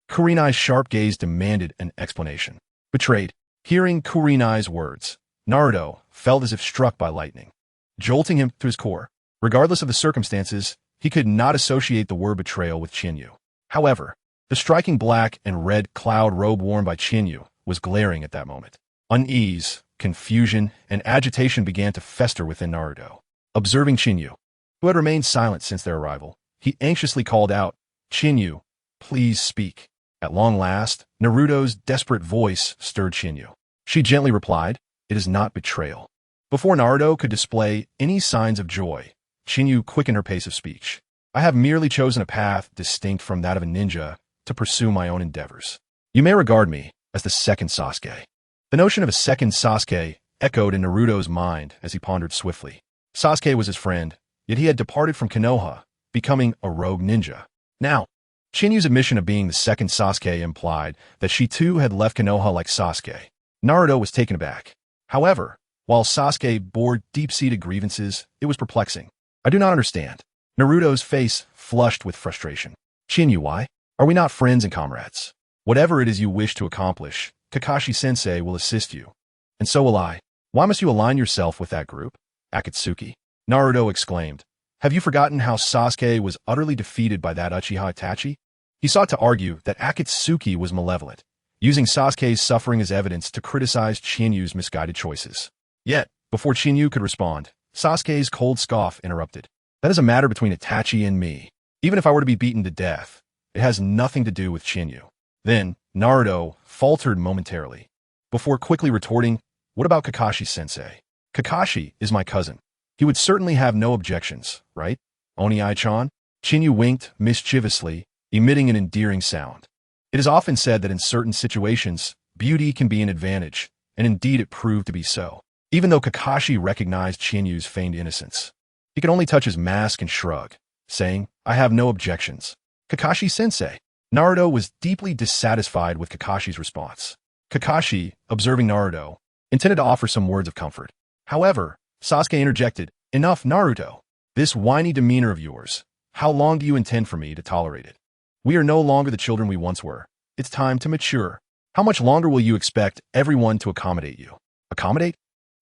Kurenai's sharp gaze demanded an explanation. "Betrayed?" Hearing Kurenai's words, Naruto felt as if struck by lightning, jolting him to his core. Regardless of the circumstances, he could not associate the word betrayal with Chinyu. However, the striking black and red cloud robe worn by Chinyu was glaring at that moment. Unease, confusion, and agitation began to fester within Naruto. Observing Chinyu, who had remained silent since their arrival, he anxiously called out, "Chinyu, please speak." At long last, Naruto's desperate voice stirred Chinyu. She gently replied, "It is not betrayal." Before Naruto could display any signs of joy, Chinyu quickened her pace of speech. "I have merely chosen a path distinct from that of a ninja to pursue my own endeavors. You may regard me as the second Sasuke." The notion of a second Sasuke echoed in Naruto's mind as he pondered swiftly. Sasuke was his friend, yet he had departed from Konoha, becoming a rogue ninja. Now, Chinyu's admission of being the second Sasuke implied that she too had left Konoha like Sasuke. Naruto was taken aback. However, while Sasuke bore deep-seated grievances, it was perplexing. "I do not understand." Naruto's face flushed with frustration. "Chinyu, why? Are we not friends and comrades? Whatever it is you wish to accomplish, Kakashi-sensei will assist you. And so will I. Why must you align yourself with that group?" "Akatsuki?" Naruto exclaimed. "Have you forgotten how Sasuke was utterly defeated by that Uchiha Itachi?" He sought to argue that Akatsuki was malevolent, using Sasuke's suffering as evidence to criticize Chinyu's misguided choices. Yet, before Chinyu could respond, Sasuke's cold scoff interrupted. "That is a matter between Itachi and me. Even if I were to be beaten to death, it has nothing to do with Chinyu." Then, Naruto faltered momentarily, before quickly retorting, "What about Kakashi-sensei? Kakashi is my cousin. He would certainly have no objections, right? Oni-chan?" Chinyu winked mischievously, emitting an endearing sound. It is often said that in certain situations, beauty can be an advantage, and indeed it proved to be so. Even though Kakashi recognized Chinyu's feigned innocence, he could only touch his mask and shrug, saying, "I have no objections." "Kakashi-sensei." Naruto was deeply dissatisfied with Kakashi's response. Kakashi, observing Naruto, intended to offer some words of comfort. However, Sasuke interjected, "Enough, Naruto. This whiny demeanor of yours. How long do you intend for me to tolerate it? We are no longer the children we once were. It's time to mature. How much longer will you expect everyone to accommodate you?" "Accommodate?"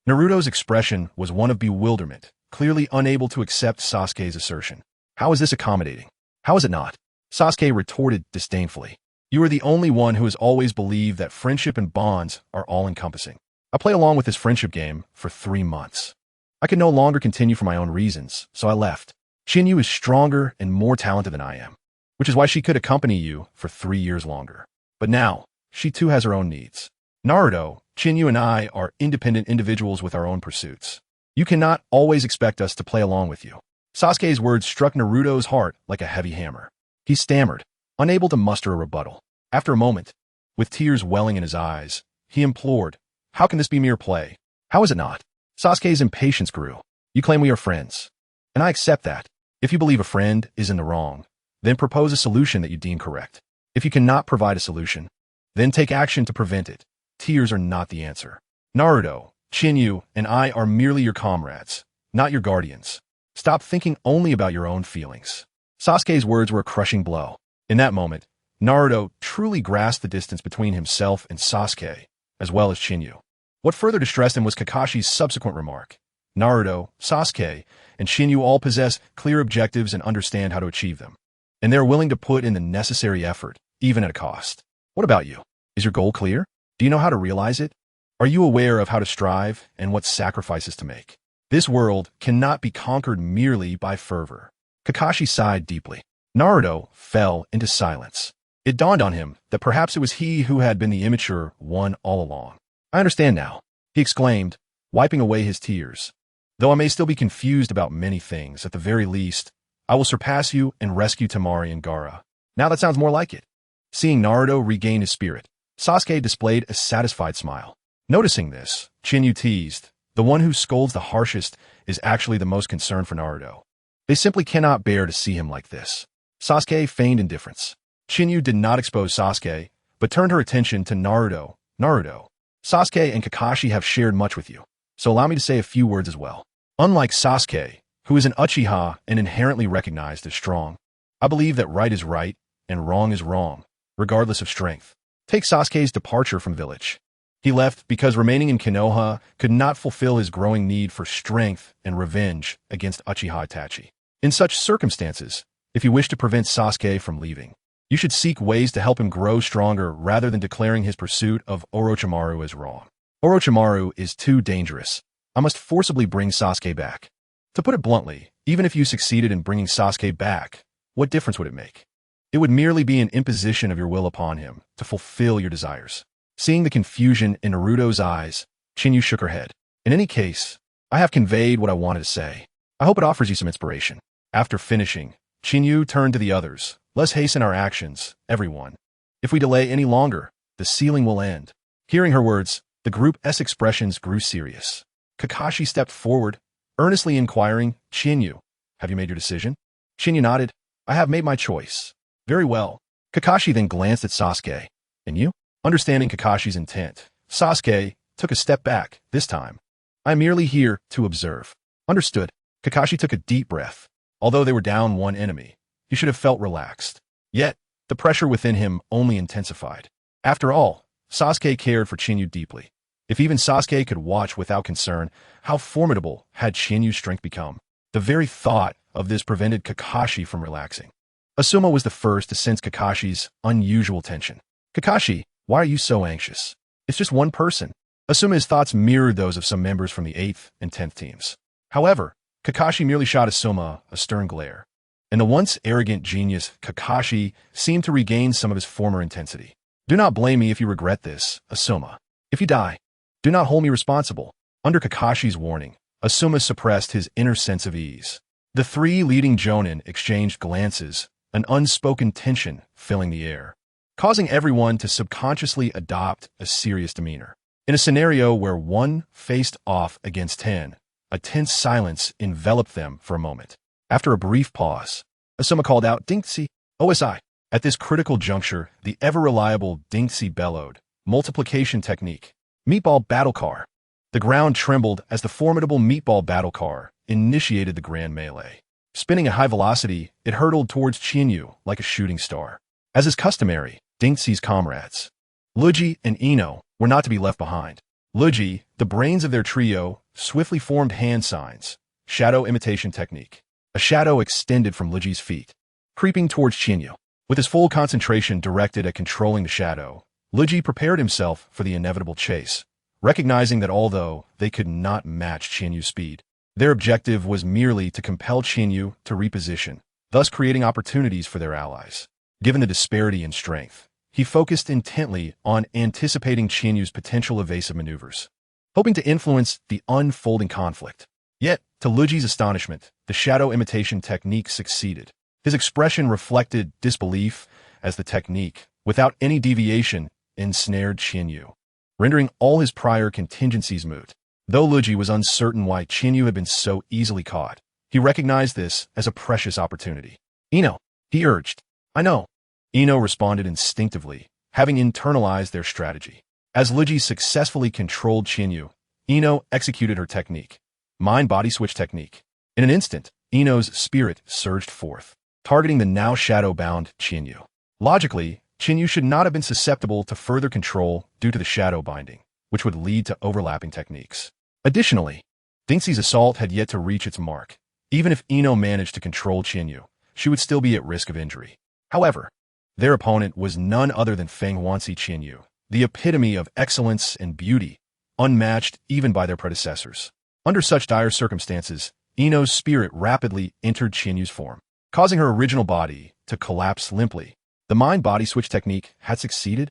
Naruto's expression was one of bewilderment, clearly unable to accept Sasuke's assertion. "How is this accommodating? How is it not?" Sasuke retorted disdainfully. "You are the only one who has always believed that friendship and bonds are all-encompassing. I played along with this friendship game for 3 months. I could no longer continue for my own reasons, so I left. Chinyu is stronger and more talented than I am, which is why she could accompany you for 3 years longer. But now, she too has her own needs. Naruto, Chinyu and I are independent individuals with our own pursuits. You cannot always expect us to play along with you." Sasuke's words struck Naruto's heart like a heavy hammer. He stammered, unable to muster a rebuttal. After a moment, with tears welling in his eyes, he implored, "How can this be mere play? How is it not?" Sasuke's impatience grew. "You claim we are friends, and I accept that. If you believe a friend is in the wrong, then propose a solution that you deem correct. If you cannot provide a solution, then take action to prevent it. Tears are not the answer. Naruto, Chinyu, and I are merely your comrades, not your guardians. Stop thinking only about your own feelings." Sasuke's words were a crushing blow. In that moment, Naruto truly grasped the distance between himself and Sasuke, as well as Chinyu. What further distressed him was Kakashi's subsequent remark. Naruto, Sasuke, and Chinyu all possess clear objectives and understand how to achieve them. And they're willing to put in the necessary effort, even at a cost. What about you? Is your goal clear? Do you know how to realize it? Are you aware of how to strive and what sacrifices to make? This world cannot be conquered merely by fervor. Kakashi sighed deeply. Naruto fell into silence. It dawned on him that perhaps it was he who had been the immature one all along. I understand now, he exclaimed, wiping away his tears. Though I may still be confused about many things, at the very least, I will surpass you and rescue Temari and Gaara. Now that sounds more like it. Seeing Naruto regain his spirit, Sasuke displayed a satisfied smile. Noticing this, Chinyu teased, the one who scolds the harshest is actually the most concerned for Naruto. They simply cannot bear to see him like this. Sasuke feigned indifference. Chinyu did not expose Sasuke, but turned her attention to Naruto. Naruto, Sasuke and Kakashi have shared much with you, so allow me to say a few words as well. Unlike Sasuke, who is an Uchiha and inherently recognized as strong, I believe that right is right and wrong is wrong, regardless of strength. Take Sasuke's departure from village. He left because remaining in Konoha could not fulfill his growing need for strength and revenge against Uchiha Itachi. In such circumstances, if you wish to prevent Sasuke from leaving, you should seek ways to help him grow stronger rather than declaring his pursuit of Orochimaru as wrong. Orochimaru is too dangerous. I must forcibly bring Sasuke back. To put it bluntly, even if you succeeded in bringing Sasuke back, what difference would it make? It would merely be an imposition of your will upon him to fulfill your desires. Seeing the confusion in Naruto's eyes, Chinyu shook her head. In any case, I have conveyed what I wanted to say. I hope it offers you some inspiration. After finishing, Chinyu turned to the others. Let's hasten our actions, everyone. If we delay any longer, the ceiling will end. Hearing her words, the group's expressions grew serious. Kakashi stepped forward, earnestly inquiring, Chinyu, have you made your decision? Chinyu nodded. I have made my choice. Very well. Kakashi then glanced at Sasuke. And you? Understanding Kakashi's intent, Sasuke took a step back, this time. I am merely here to observe. Understood. Kakashi took a deep breath. Although they were down one enemy, he should have felt relaxed. Yet, the pressure within him only intensified. After all, Sasuke cared for Chinyu deeply. If even Sasuke could watch without concern, how formidable had Chinyu's strength become? The very thought of this prevented Kakashi from relaxing. Asuma was the first to sense Kakashi's unusual tension. Kakashi, why are you so anxious? It's just one person. Asuma's thoughts mirrored those of some members from the 8th and 10th teams. However, Kakashi merely shot Asuma a stern glare. And the once arrogant genius Kakashi seemed to regain some of his former intensity. Do not blame me if you regret this, Asuma. If you die, do not hold me responsible. Under Kakashi's warning, Asuma suppressed his inner sense of ease. The three leading Jonin exchanged glances, an unspoken tension filling the air, causing everyone to subconsciously adopt a serious demeanor. In a scenario where one faced off against 10, a tense silence enveloped them for a moment. After a brief pause, Asuma called out, Dinxi, OSI. At this critical juncture, the ever-reliable Dinxi bellowed, multiplication technique, meatball battle car. The ground trembled as the formidable meatball battle car initiated the grand melee. Spinning at high velocity, it hurtled towards Chinyu like a shooting star. As is customary, Dinxi's comrades, Luigi and Ino, were not to be left behind. Luigi, the brains of their trio, swiftly formed hand signs, shadow imitation technique. A shadow extended from Luigi's feet, creeping towards Chinyu. With his full concentration directed at controlling the shadow, Luigi prepared himself for the inevitable chase, recognizing that although they could not match Chinyu's speed, their objective was merely to compel Chinyu to reposition, thus creating opportunities for their allies. Given the disparity in strength, he focused intently on anticipating Chinyu's potential evasive maneuvers, hoping to influence the unfolding conflict. Yet, to Luigi's astonishment, the shadow imitation technique succeeded. His expression reflected disbelief as the technique, without any deviation, ensnared Chinyu, rendering all his prior contingencies moot. Though Luigi was uncertain why Chinyu had been so easily caught, he recognized this as a precious opportunity. Ino, he urged. I know. Ino responded instinctively, having internalized their strategy. As Luigi successfully controlled Chinyu, Ino executed her technique, mind-body switch technique. In an instant, Ino's spirit surged forth, targeting the now shadow-bound Chinyu. Logically, Qinyu should not have been susceptible to further control due to the shadow binding, which would lead to overlapping techniques. Additionally, Dingxi's assault had yet to reach its mark. Even if Ino managed to control Qinyu, she would still be at risk of injury. However, their opponent was none other than Feng Huanxi Qinyu, the epitome of excellence and beauty, unmatched even by their predecessors. Under such dire circumstances, Ino's spirit rapidly entered Qinyu's form, causing her original body to collapse limply. The mind-body switch technique had succeeded?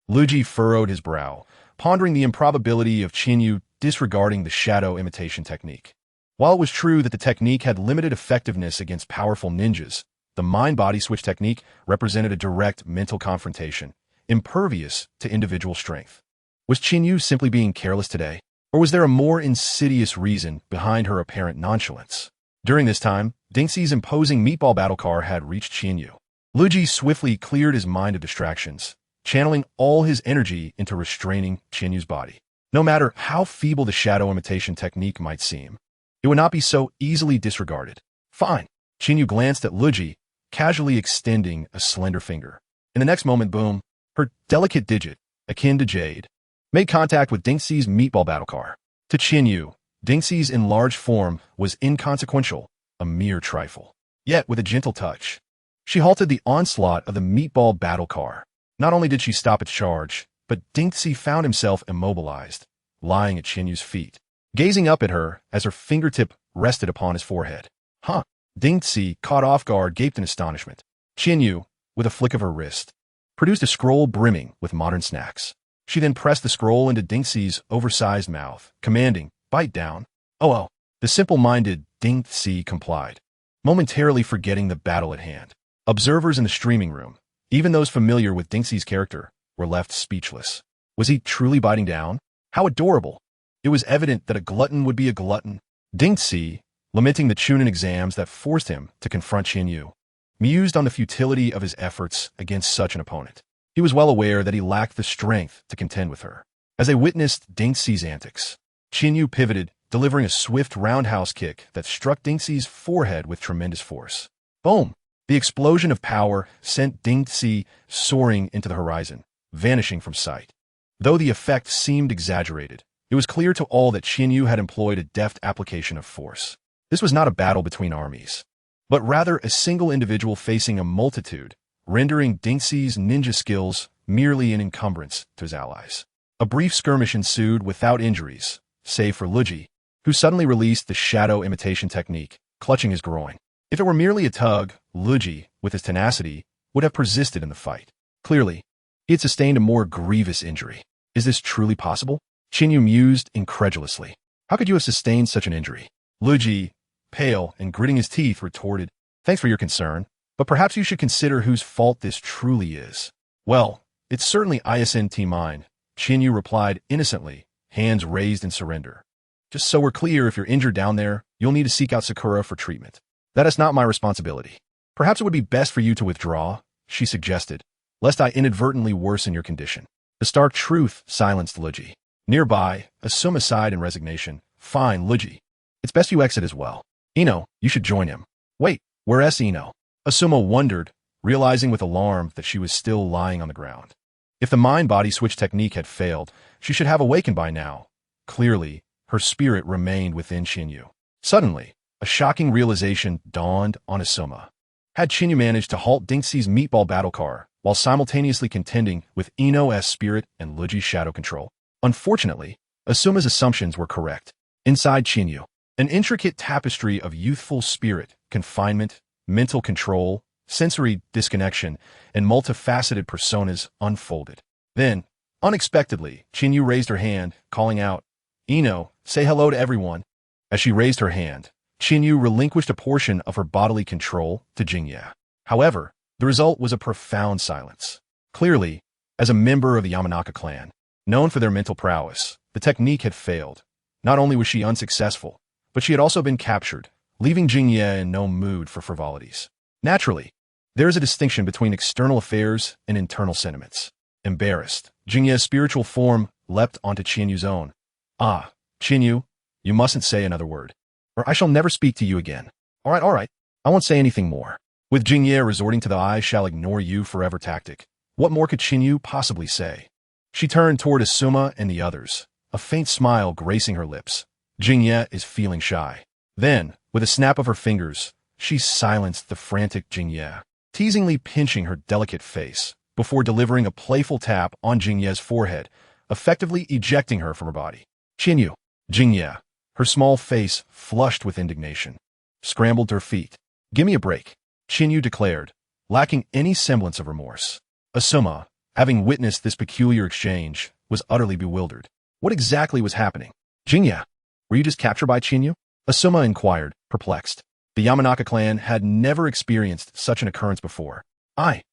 Luji furrowed his brow, pondering the improbability of Qinyu disregarding the shadow imitation technique. While it was true that the technique had limited effectiveness against powerful ninjas, the mind-body switch technique represented a direct mental confrontation, impervious to individual strength. Was Qinyu simply being careless today? Or was there a more insidious reason behind her apparent nonchalance? During this time, Dingxi's imposing meatball battle car had reached Qinyu. Luji swiftly cleared his mind of distractions, channeling all his energy into restraining Qinyu's body. No matter how feeble the shadow imitation technique might seem, it would not be so easily disregarded. Fine. Qinyu glanced at Luji, casually extending a slender finger. In the next moment, boom, her delicate digit, akin to jade, made contact with Dingxi's meatball battle car. To Qinyu, Dingxi's enlarged form was inconsequential, a mere trifle. Yet, with a gentle touch, she halted the onslaught of the meatball battle car. Not only did she stop its charge, but Dingxi found himself immobilized, lying at Qinyu's feet, gazing up at her as her fingertip rested upon his forehead. Huh? Dingxi, caught off guard, gaped in astonishment. Qinyu, with a flick of her wrist, produced a scroll brimming with modern snacks. She then pressed the scroll into Dingxi's oversized mouth, commanding, "Bite down." Oh. The simple-minded Dingxi complied, momentarily forgetting the battle at hand. Observers in the streaming room, even those familiar with Dingxi's character, were left speechless. Was he truly biting down? How adorable! It was evident that a glutton would be a glutton. Dingxi, lamenting the Chunin exams that forced him to confront Qinyu, mused on the futility of his efforts against such an opponent. He was well aware that he lacked the strength to contend with her. As they witnessed Dingxi's antics, Qinyu pivoted, delivering a swift roundhouse kick that struck Dingxi's forehead with tremendous force. Boom! The explosion of power sent Dingxi soaring into the horizon, vanishing from sight. Though the effect seemed exaggerated, it was clear to all that Qinyu had employed a deft application of force. This was not a battle between armies, but rather a single individual facing a multitude, rendering Dingxi's ninja skills merely an encumbrance to his allies. A brief skirmish ensued without injuries, save for Luji, who suddenly released the shadow imitation technique, clutching his groin. If it were merely a tug, Luji, with his tenacity, would have persisted in the fight. Clearly, he had sustained a more grievous injury. Is this truly possible? Qinyu mused incredulously. How could you have sustained such an injury? Luji, pale and gritting his teeth, retorted, "Thanks for your concern, but perhaps you should consider whose fault this truly is." "Well, it's certainly ISNT mine," Qinyu replied innocently, hands raised in surrender. "Just so we're clear, if you're injured down there, you'll need to seek out Sakura for treatment. That is not my responsibility. Perhaps it would be best for you to withdraw," she suggested, "lest I inadvertently worsen your condition." The stark truth silenced Luji. Nearby, Asuma sighed in resignation. "Fine, Luji. It's best you exit as well. Ino, you should join him." "Wait, where's Ino?" Asuma wondered, realizing with alarm that she was still lying on the ground. If the mind-body switch technique had failed, she should have awakened by now. Clearly, her spirit remained within Qinyu. Suddenly, a shocking realization dawned on Asuma. Had Qinyu managed to halt Dingxi's meatball battle car while simultaneously contending with Ino's spirit and Luji's shadow control? Unfortunately, Asuma's assumptions were correct. Inside Qinyu, an intricate tapestry of youthful spirit, confinement, mental control, sensory disconnection, and multifaceted personas unfolded. Then, unexpectedly, Qinyu raised her hand, calling out, "Ino, say hello to everyone." As she raised her hand, Qinyu relinquished a portion of her bodily control to Jingye. However, the result was a profound silence. Clearly, as a member of the Yamanaka clan, known for their mental prowess, the technique had failed. Not only was she unsuccessful, but she had also been captured, leaving Jingye in no mood for frivolities. Naturally, there is a distinction between external affairs and internal sentiments. Embarrassed, Jingye's spiritual form leapt onto Qinyu's own. "Ah, Qinyu, you mustn't say another word, or I shall never speak to you again." All right, I won't say anything more." With Jingye resorting to the "I shall ignore you forever" tactic, What more could Chinyu possibly say? She turned toward Asuma and the others, a faint smile gracing her lips. Jingye is feeling shy. Then, with a snap of her fingers, she silenced the frantic Jingye, teasingly pinching her delicate face, before delivering a playful tap on Jingye's forehead, effectively ejecting her from her body. Chinyu, Jingye, her small face flushed with indignation, scrambled to her feet. "Give me a break," Chinyu declared, lacking any semblance of remorse. Asuma, having witnessed this peculiar exchange, was utterly bewildered. What exactly was happening? "Jingye, were you just captured by Chinyu?" Asuma inquired, perplexed. The Yamanaka clan had never experienced such an occurrence before. I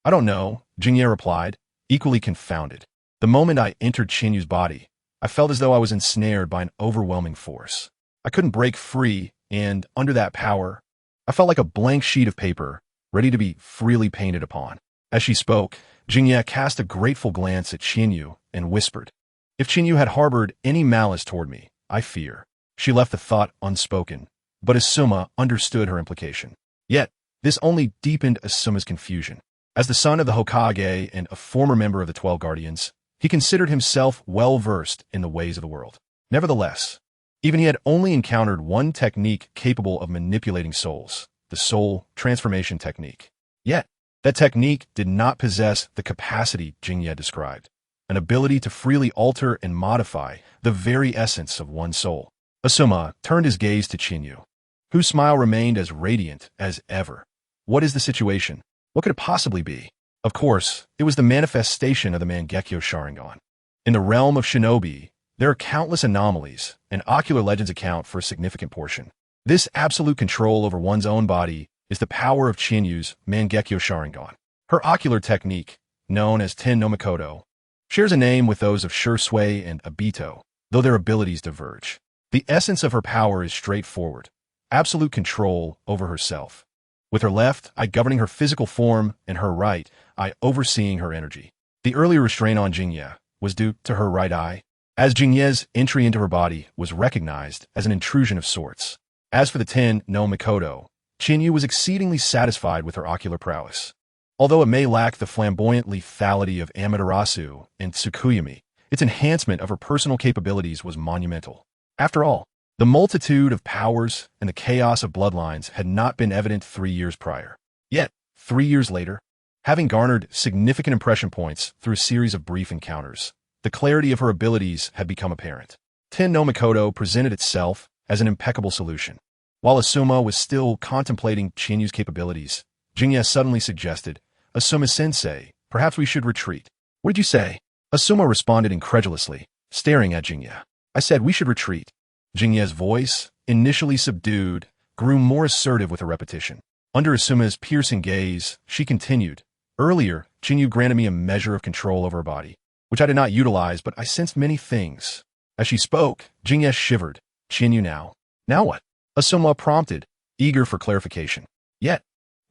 don't know," Jingye replied, equally confounded. "The moment I entered Chinyu's body, I felt as though I was ensnared by an overwhelming force. I couldn't break free, and under that power, I felt like a blank sheet of paper, ready to be freely painted upon." As she spoke, Jingye cast a grateful glance at Chinyu and whispered, "If Chinyu had harbored any malice toward me, I fear." She left the thought unspoken, but Asuma understood her implication. Yet, this only deepened Asuma's confusion. As the son of the Hokage and a former member of the 12 Guardians, he considered himself well-versed in the ways of the world. Nevertheless, even he had only encountered one technique capable of manipulating souls, the soul transformation technique. Yet, that technique did not possess the capacity Jingye described, an ability to freely alter and modify the very essence of one's soul. Asuma turned his gaze to Chinyu, whose smile remained as radiant as ever. "What is the situation? What could it possibly be?" Of course, it was the manifestation of the Mangekyo Sharingan. In the realm of shinobi, there are countless anomalies, and ocular legends account for a significant portion. This absolute control over one's own body is the power of Chinyu's Mangekyo Sharingan. Her ocular technique, known as Ten no Mikoto, shares a name with those of Shursui and Obito, though their abilities diverge. The essence of her power is straightforward, absolute control over herself, with her left eye governing her physical form and her right eye overseeing her energy. The earlier restraint on Jingye was due to her right eye, as Jingye's entry into her body was recognized as an intrusion of sorts. As for the Ten no Mikoto, Chinyu was exceedingly satisfied with her ocular prowess. Although it may lack the flamboyant lethality of Amaterasu and Tsukuyomi, its enhancement of her personal capabilities was monumental. After all, the multitude of powers and the chaos of bloodlines had not been evident 3 years prior. Yet, 3 years later, having garnered significant impression points through a series of brief encounters, the clarity of her abilities had become apparent. Ten no Mikoto presented itself as an impeccable solution. While Asuma was still contemplating Chinyu's capabilities, Jingye suddenly suggested, "Asuma-sensei, perhaps we should retreat." "What did you say?" Asuma responded incredulously, staring at Jingye. "I said we should retreat." Jingye's voice, initially subdued, grew more assertive with her repetition. Under Asuma's piercing gaze, she continued, "Earlier, Chinyu granted me a measure of control over her body, which I did not utilize, but I sensed many things." As she spoke, Jingye shivered. "Chinyu now? Now what?" Asuma prompted, eager for clarification. Yet,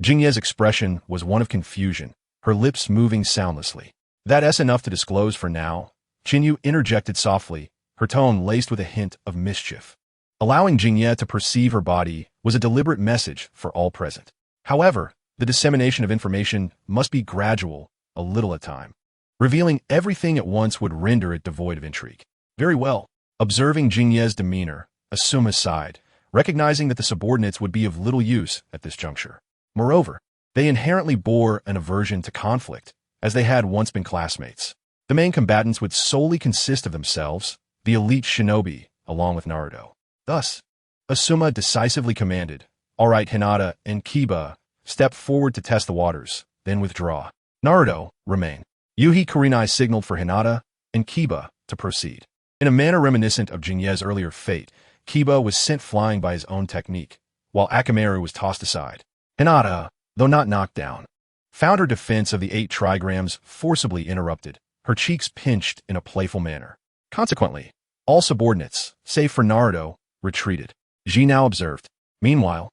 Jingye's expression was one of confusion, her lips moving soundlessly. "That's enough to disclose for now," Chinyu interjected softly, her tone laced with a hint of mischief. Allowing Jingye to perceive her body was a deliberate message for all present. However, the dissemination of information must be gradual, a little at a time. Revealing everything at once would render it devoid of intrigue. "Very well." Observing Jingye's demeanor, Asuma sighed, recognizing that the subordinates would be of little use at this juncture. Moreover, they inherently bore an aversion to conflict, as they had once been classmates. The main combatants would solely consist of themselves, the elite shinobi, along with Naruto. Thus, Asuma decisively commanded, "All right, Hinata and Kiba, step forward to test the waters, then withdraw. Naruto, remain." Yuhi Kurenai signaled for Hinata and Kiba to proceed. In a manner reminiscent of Jingye's earlier fate, Kiba was sent flying by his own technique, while Akamaru was tossed aside. Hinata, though not knocked down, found her defense of the 8 trigrams forcibly interrupted, her cheeks pinched in a playful manner. Consequently, all subordinates, save for Naruto, retreated. Ji now observed. Meanwhile,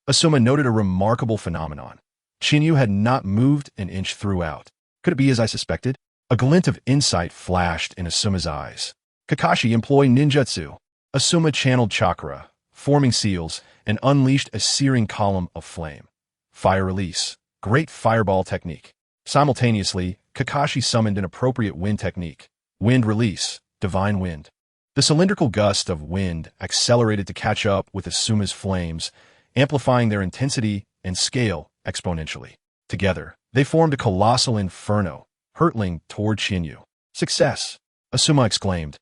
Asuma noted a remarkable phenomenon. Chinyu had not moved an inch throughout. Could it be as I suspected? A glint of insight flashed in Asuma's eyes. Kakashi employed ninjutsu. Asuma channeled chakra, forming seals, and unleashed a searing column of flame. Fire release. Great fireball technique. Simultaneously, Kakashi summoned an appropriate wind technique. Wind release, divine wind. The cylindrical gust of wind accelerated to catch up with Asuma's flames, amplifying their intensity and scale exponentially. Together, they formed a colossal inferno, hurtling toward Chinyu. Success! Asuma exclaimed,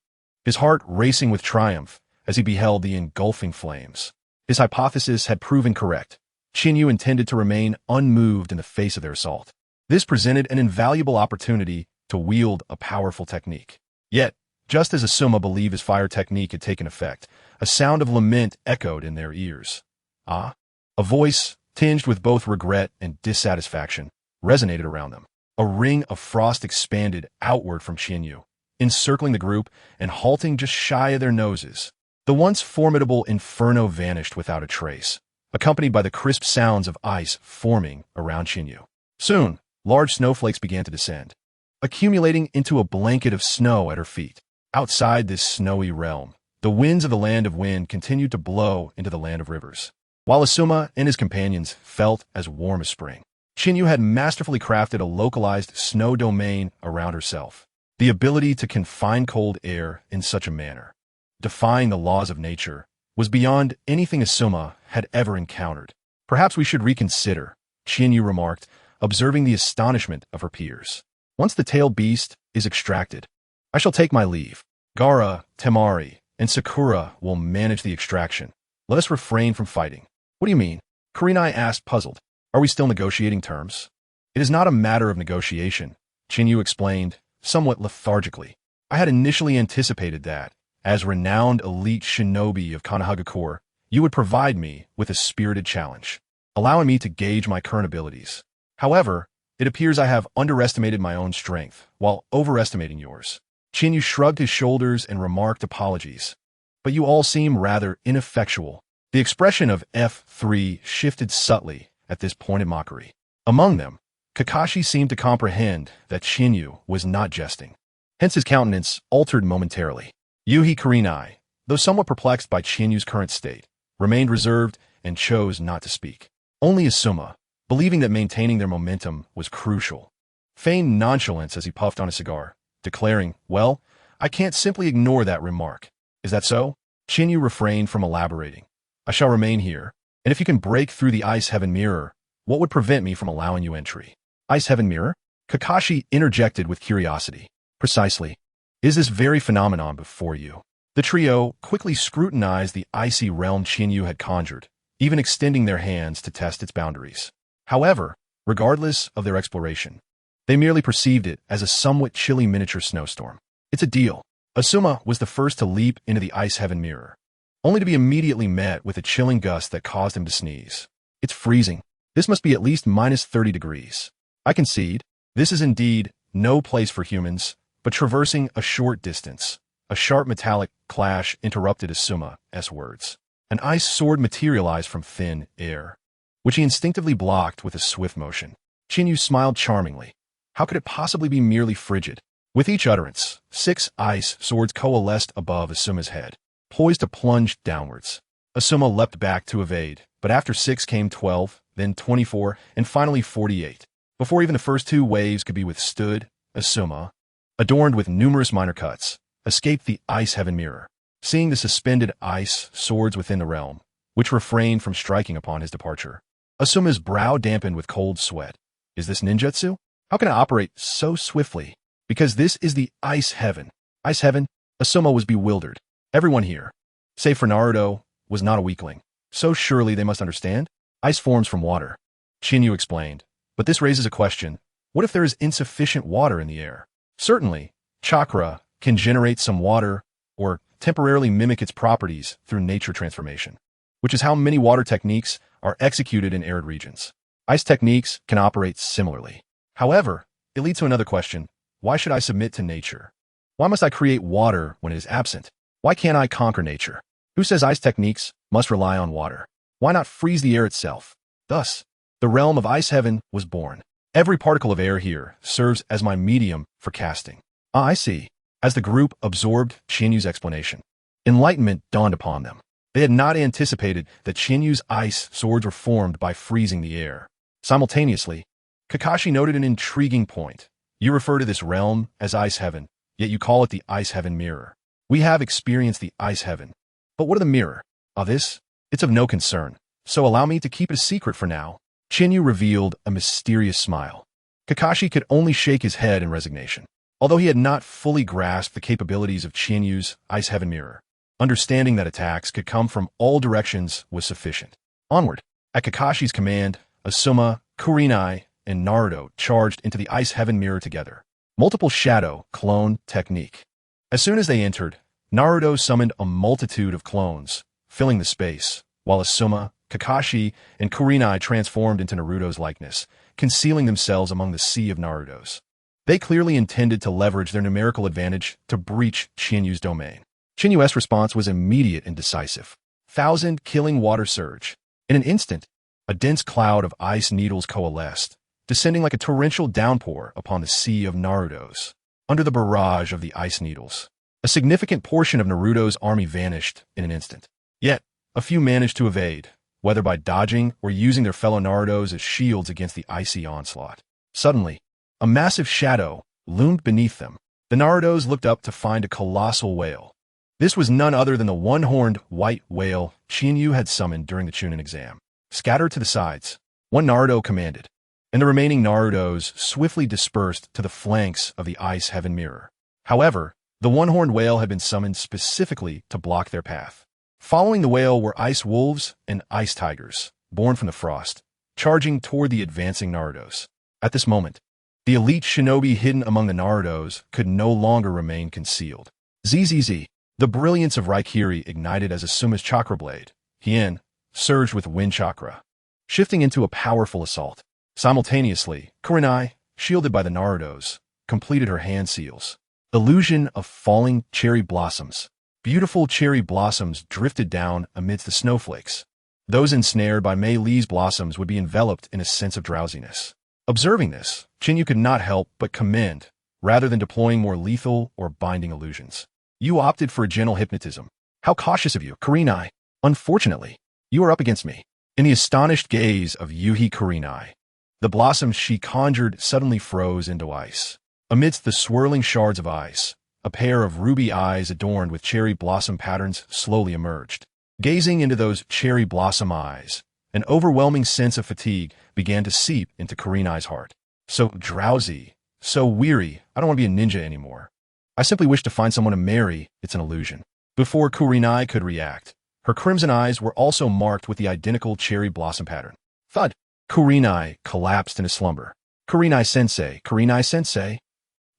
his heart racing with triumph as he beheld the engulfing flames. His hypothesis had proven correct. Chinyu intended to remain unmoved in the face of their assault. This presented an invaluable opportunity to wield a powerful technique. Yet, just as Asuma believed his fire technique had taken effect, a sound of lament echoed in their ears. Ah? A voice, tinged with both regret and dissatisfaction, resonated around them. A ring of frost expanded outward from Chinyu, encircling the group and halting just shy of their noses. The once formidable inferno vanished without a trace, accompanied by the crisp sounds of ice forming around Chinyu. Soon, large snowflakes began to descend, accumulating into a blanket of snow at her feet. Outside this snowy realm, the winds of the land of wind continued to blow into the land of rivers, while Asuma and his companions felt as warm as spring. Chinyu had masterfully crafted a localized snow domain around herself. The ability to confine cold air in such a manner, defying the laws of nature, was beyond anything Asuma had ever encountered. Perhaps we should reconsider, Chinyu remarked, observing the astonishment of her peers. Once the tailed beast is extracted, I shall take my leave. Gaara, Temari, and Sakura will manage the extraction. Let us refrain from fighting. What do you mean? Kurenai asked, puzzled. Are we still negotiating terms? It is not a matter of negotiation, Chinyu explained, somewhat lethargically. I had initially anticipated that, as renowned elite shinobi of Konohagakure, you would provide me with a spirited challenge, allowing me to gauge my current abilities. However, it appears I have underestimated my own strength, while overestimating yours. Chinyu shrugged his shoulders and remarked apologies. But you all seem rather ineffectual. The expression of F3 shifted subtly at this pointed mockery. Among them, Kakashi seemed to comprehend that Chinyu was not jesting. Hence his countenance altered momentarily. Yuhi Kurenai, though somewhat perplexed by Chinyu's current state, remained reserved and chose not to speak. Only Asuma, believing that maintaining their momentum was crucial, feigned nonchalance as he puffed on a cigar, declaring, well, I can't simply ignore that remark. Is that so? Chinyu refrained from elaborating. I shall remain here, and if you can break through the Ice Heaven Mirror, what would prevent me from allowing you entry? Ice Heaven Mirror? Kakashi interjected with curiosity. Precisely. Is this very phenomenon before you? The trio quickly scrutinized the icy realm Chinyu had conjured, even extending their hands to test its boundaries. However, regardless of their exploration, they merely perceived it as a somewhat chilly miniature snowstorm. It's a deal. Asuma was the first to leap into the Ice Heaven Mirror, only to be immediately met with a chilling gust that caused him to sneeze. It's freezing. This must be at least minus 30 degrees. I concede, this is indeed no place for humans, but traversing a short distance, a sharp metallic clash interrupted Asuma's words. An ice sword materialized from thin air, which he instinctively blocked with a swift motion. Chinyu smiled charmingly. How could it possibly be merely frigid? With each utterance, 6 ice swords coalesced above Asuma's head, poised to plunge downwards. Asuma leapt back to evade, but after 6 came 12, then 24, and finally 48. Before even the first 2 waves could be withstood, Asuma, adorned with numerous minor cuts, escaped the Ice Heaven Mirror. Seeing the suspended ice swords within the realm, which refrained from striking upon his departure, Asuma's brow dampened with cold sweat. Is this ninjutsu? How can I operate so swiftly? Because this is the Ice Heaven. Ice Heaven? Asuma was bewildered. Everyone here, save for Naruto, was not a weakling. So surely they must understand? Ice forms from water, Chinyu explained. But this raises a question. What if there is insufficient water in the air? Certainly, chakra can generate some water or temporarily mimic its properties through nature transformation, which is how many water techniques are executed in arid regions. Ice techniques can operate similarly. However, it leads to another question. Why should I submit to nature? Why must I create water when it is absent? Why can't I conquer nature? Who says ice techniques must rely on water? Why not freeze the air itself? Thus, the realm of Ice Heaven was born. Every particle of air here serves as my medium for casting. Ah, I see. As the group absorbed Chinyu's explanation, enlightenment dawned upon them. They had not anticipated that Chinyu's ice swords were formed by freezing the air. Simultaneously, Kakashi noted an intriguing point. You refer to this realm as Ice Heaven, yet you call it the Ice Heaven Mirror. We have experienced the Ice Heaven. But what of the mirror? This? It's of no concern, so allow me to keep it a secret for now. Chinyu revealed a mysterious smile. Kakashi could only shake his head in resignation. Although he had not fully grasped the capabilities of Chinyu's Ice Heaven Mirror, understanding that attacks could come from all directions was sufficient. Onward. At Kakashi's command, Asuma, Kurenai, and Naruto charged into the Ice Heaven Mirror together. Multiple shadow clone technique. As soon as they entered, Naruto summoned a multitude of clones, filling the space, while Asuma, Kakashi, and Kurenai transformed into Naruto's likeness, concealing themselves among the sea of Narutos. They clearly intended to leverage their numerical advantage to breach Chinyu's domain. Chinyu's response was immediate and decisive. 1,000 killing water surge. In an instant, a dense cloud of ice needles coalesced, descending like a torrential downpour upon the sea of Narutos. Under the barrage of the ice needles, a significant portion of Naruto's army vanished in an instant. Yet, a few managed to evade, whether by dodging or using their fellow Narutos as shields against the icy onslaught. Suddenly, a massive shadow loomed beneath them. The Narutos looked up to find a colossal whale. This was none other than the one-horned white whale Chinyu had summoned during the Chunin exam. Scatter to the sides, one Naruto commanded, and the remaining Narutos swiftly dispersed to the flanks of the Ice Heaven Mirror. However, the one-horned whale had been summoned specifically to block their path. Following the whale were ice wolves and ice tigers, born from the frost, charging toward the advancing Narutos. At this moment, the elite shinobi hidden among the Narutos could no longer remain concealed. ZZZ. The brilliance of Raikiri ignited as Asuma's chakra blade, Hien, surged with wind chakra, shifting into a powerful assault. Simultaneously, Kurenai, shielded by the Narutos, completed her hand seals. Illusion of falling cherry blossoms. Beautiful cherry blossoms drifted down amidst the snowflakes. Those ensnared by Mei Li's blossoms would be enveloped in a sense of drowsiness. Observing this, Chinyu could not help but commend, rather than deploying more lethal or binding illusions. You opted for a gentle hypnotism. How cautious of you, Kurenai. Unfortunately, you are up against me. In the astonished gaze of Yuhi Kurenai, the blossoms she conjured suddenly froze into ice. Amidst the swirling shards of ice, a pair of ruby eyes adorned with cherry blossom patterns slowly emerged. Gazing into those cherry blossom eyes, an overwhelming sense of fatigue began to seep into Kurenai's heart. So drowsy, so weary, I don't want to be a ninja anymore. I simply wish to find someone to marry, it's an illusion. Before Kurenai could react, her crimson eyes were also marked with the identical cherry blossom pattern. Thud! Kurenai collapsed in a slumber. Kurenai-sensei, Kurenai-sensei.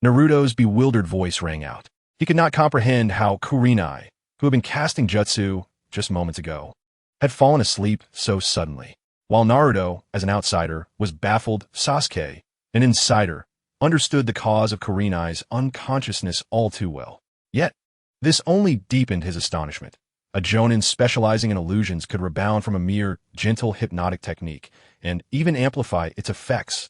Naruto's bewildered voice rang out. He could not comprehend how Kurenai, who had been casting jutsu just moments ago, had fallen asleep so suddenly. While Naruto, as an outsider, was baffled, Sasuke, an insider, understood the cause of Kurenai's unconsciousness all too well. Yet, this only deepened his astonishment. A jonin specializing in illusions could rebound from a mere gentle hypnotic technique and even amplify its effects.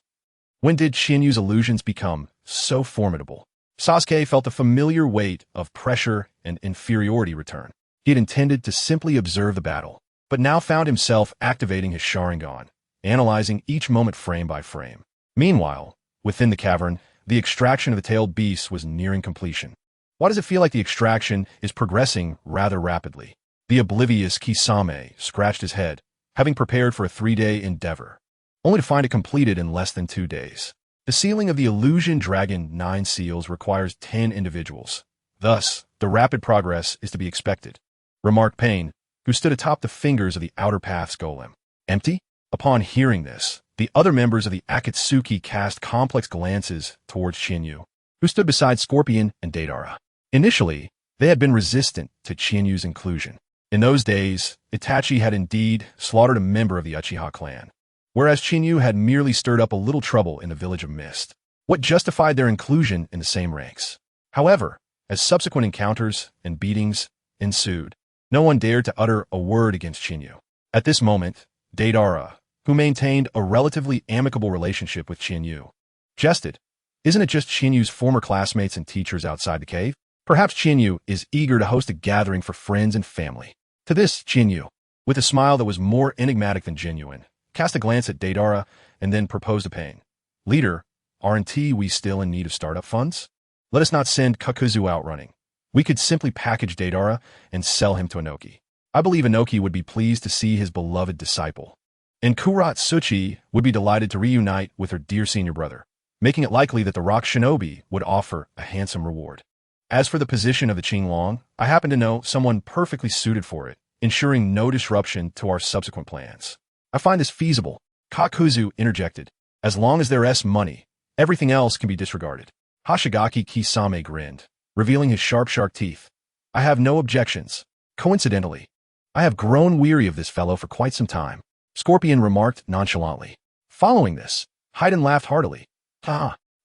When did Chinyu's illusions become so formidable? Sasuke felt the familiar weight of pressure and inferiority return. He had intended to simply observe the battle, but now found himself activating his Sharingan, analyzing each moment frame by frame. Meanwhile, within the cavern, the extraction of the tailed beast was nearing completion. Why does it feel like the extraction is progressing rather rapidly? The oblivious Kisame scratched his head, having prepared for a 3-day endeavor, only to find it completed in less than 2 days. The sealing of the Illusion Dragon 9 seals requires 10 individuals. Thus, the rapid progress is to be expected, remarked Pain, who stood atop the fingers of the Outer Path's golem. Empty? Upon hearing this, the other members of the Akatsuki cast complex glances towards Chinyu, who stood beside Scorpion and Deidara. Initially, they had been resistant to Chinyu's inclusion. In those days, Itachi had indeed slaughtered a member of the Uchiha clan, whereas Chinyu had merely stirred up a little trouble in the village of Mist. What justified their inclusion in the same ranks? However, as subsequent encounters and beatings ensued, no one dared to utter a word against Chinyu. At this moment, Deidara, who maintained a relatively amicable relationship with Chinyu, jested, "Isn't it just Chinyu's former classmates and teachers outside the cave? Perhaps Chinyu is eager to host a gathering for friends and family." To this, Chinyu, with a smile that was more enigmatic than genuine, cast a glance at Deidara and then proposed to Pain. "Leader, Aren't we still in need of startup funds? Let us not send Kakuzu out running. We could simply package Deidara and sell him to Inoki. I believe Inoki would be pleased to see his beloved disciple. And Kuratsuchi would be delighted to reunite with her dear senior brother, making it likely that the Rock Shinobi would offer a handsome reward. As for the position of the Qinglong, I happen to know someone perfectly suited for it, ensuring no disruption to our subsequent plans. I find this feasible, Kakuzu interjected. As long as there's money, everything else can be disregarded. Hoshigaki Kisame grinned, revealing his sharp teeth. I have no objections. Coincidentally, I have grown weary of this fellow for quite some time, Scorpion remarked nonchalantly. Following this, Haiden laughed heartily.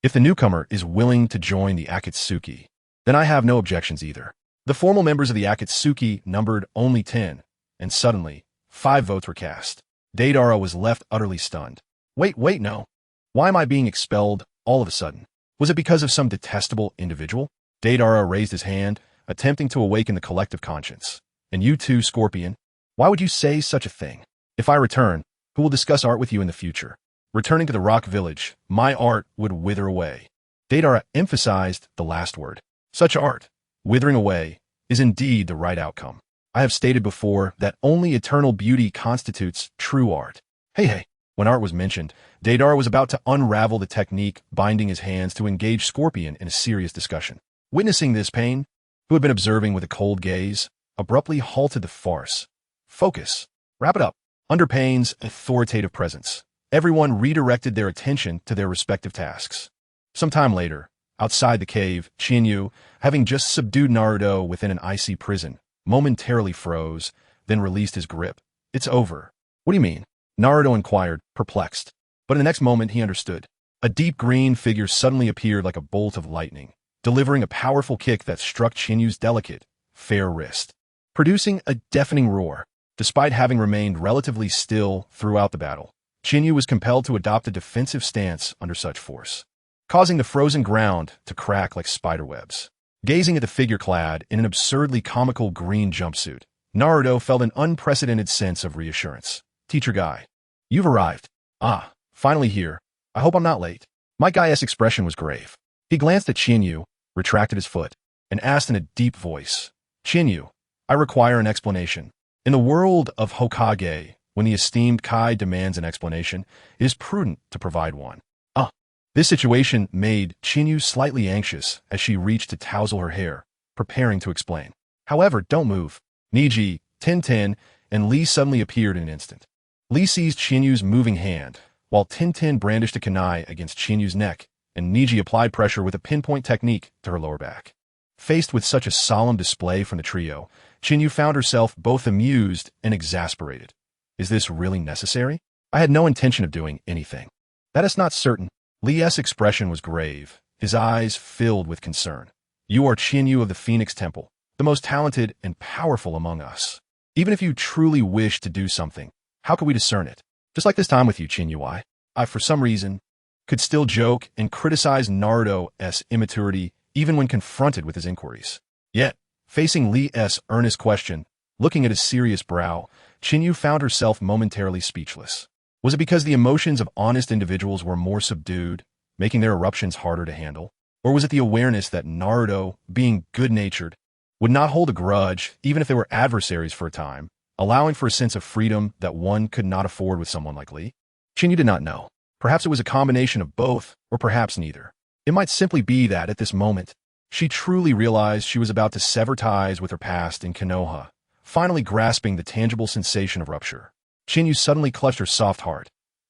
If the newcomer is willing to join the Akatsuki, then I have no objections either. The formal members of the Akatsuki numbered only 10, and suddenly, 5 votes were cast. Deidara was left utterly stunned. Wait, no. Why am I being expelled all of a sudden? Was it because of some detestable individual? Deidara raised his hand, attempting to awaken the collective conscience. And you too, Scorpion. Why would you say such a thing? If I return, who will discuss art with you in the future? Returning to the Rock Village, my art would wither away. Deidara emphasized the last word. Such art, withering away, is indeed the right outcome. I have stated before that only eternal beauty constitutes true art. Hey. When art was mentioned, Deidara was about to unravel the technique binding his hands to engage Scorpion in a serious discussion. Witnessing this, Pain, who had been observing with a cold gaze, abruptly halted the farce. Focus. Wrap it up. Under Pain's authoritative presence, everyone redirected their attention to their respective tasks. Some time later, outside the cave, Chinyu, having just subdued Naruto within an icy prison, momentarily froze, then released his grip. It's over. What do you mean? Naruto inquired, perplexed. But in the next moment he understood. A deep green figure suddenly appeared like a bolt of lightning, delivering a powerful kick that struck Chinyu's delicate, fair wrist, producing a deafening roar. Despite having remained relatively still throughout the battle, Chinyu was compelled to adopt a defensive stance under such force, causing the frozen ground to crack like spiderwebs. Gazing at the figure clad in an absurdly comical green jumpsuit, Naruto felt an unprecedented sense of reassurance. Teacher Guy, you've arrived. Finally here. I hope I'm not late. My guy's expression was grave. He glanced at Chinyu, retracted his foot, and asked in a deep voice, Chinyu, I require an explanation. In the world of Hokage, when the esteemed Kai demands an explanation, it is prudent to provide one. This situation made Chinyu slightly anxious as she reached to tousle her hair, preparing to explain. However, don't move. Niji, Tintin, and Lee suddenly appeared in an instant. Lee seized Chinyu's moving hand, while Tintin brandished a kunai against Chinyu's neck, and Niji applied pressure with a pinpoint technique to her lower back. Faced with such a solemn display from the trio, Chinyu found herself both amused and exasperated. Is this really necessary? I had no intention of doing anything. That is not certain. Lee's expression was grave, his eyes filled with concern. You are Chinyu of the Phoenix Temple, the most talented and powerful among us. Even if you truly wish to do something, how could we discern it? Just like this time with you, Chinyu, I, for some reason, could still joke and criticize Naruto's immaturity even when confronted with his inquiries. Yet, facing Lee's earnest question, looking at his serious brow, Chinyu found herself momentarily speechless. Was it because the emotions of honest individuals were more subdued, making their eruptions harder to handle? Or was it the awareness that Naruto, being good-natured, would not hold a grudge even if they were adversaries for a time, allowing for a sense of freedom that one could not afford with someone like Lee? Chinyu did not know. Perhaps it was a combination of both, or perhaps neither. It might simply be that, at this moment, she truly realized she was about to sever ties with her past in Konoha, finally grasping the tangible sensation of rupture. Chinyu suddenly clutched her soft heart.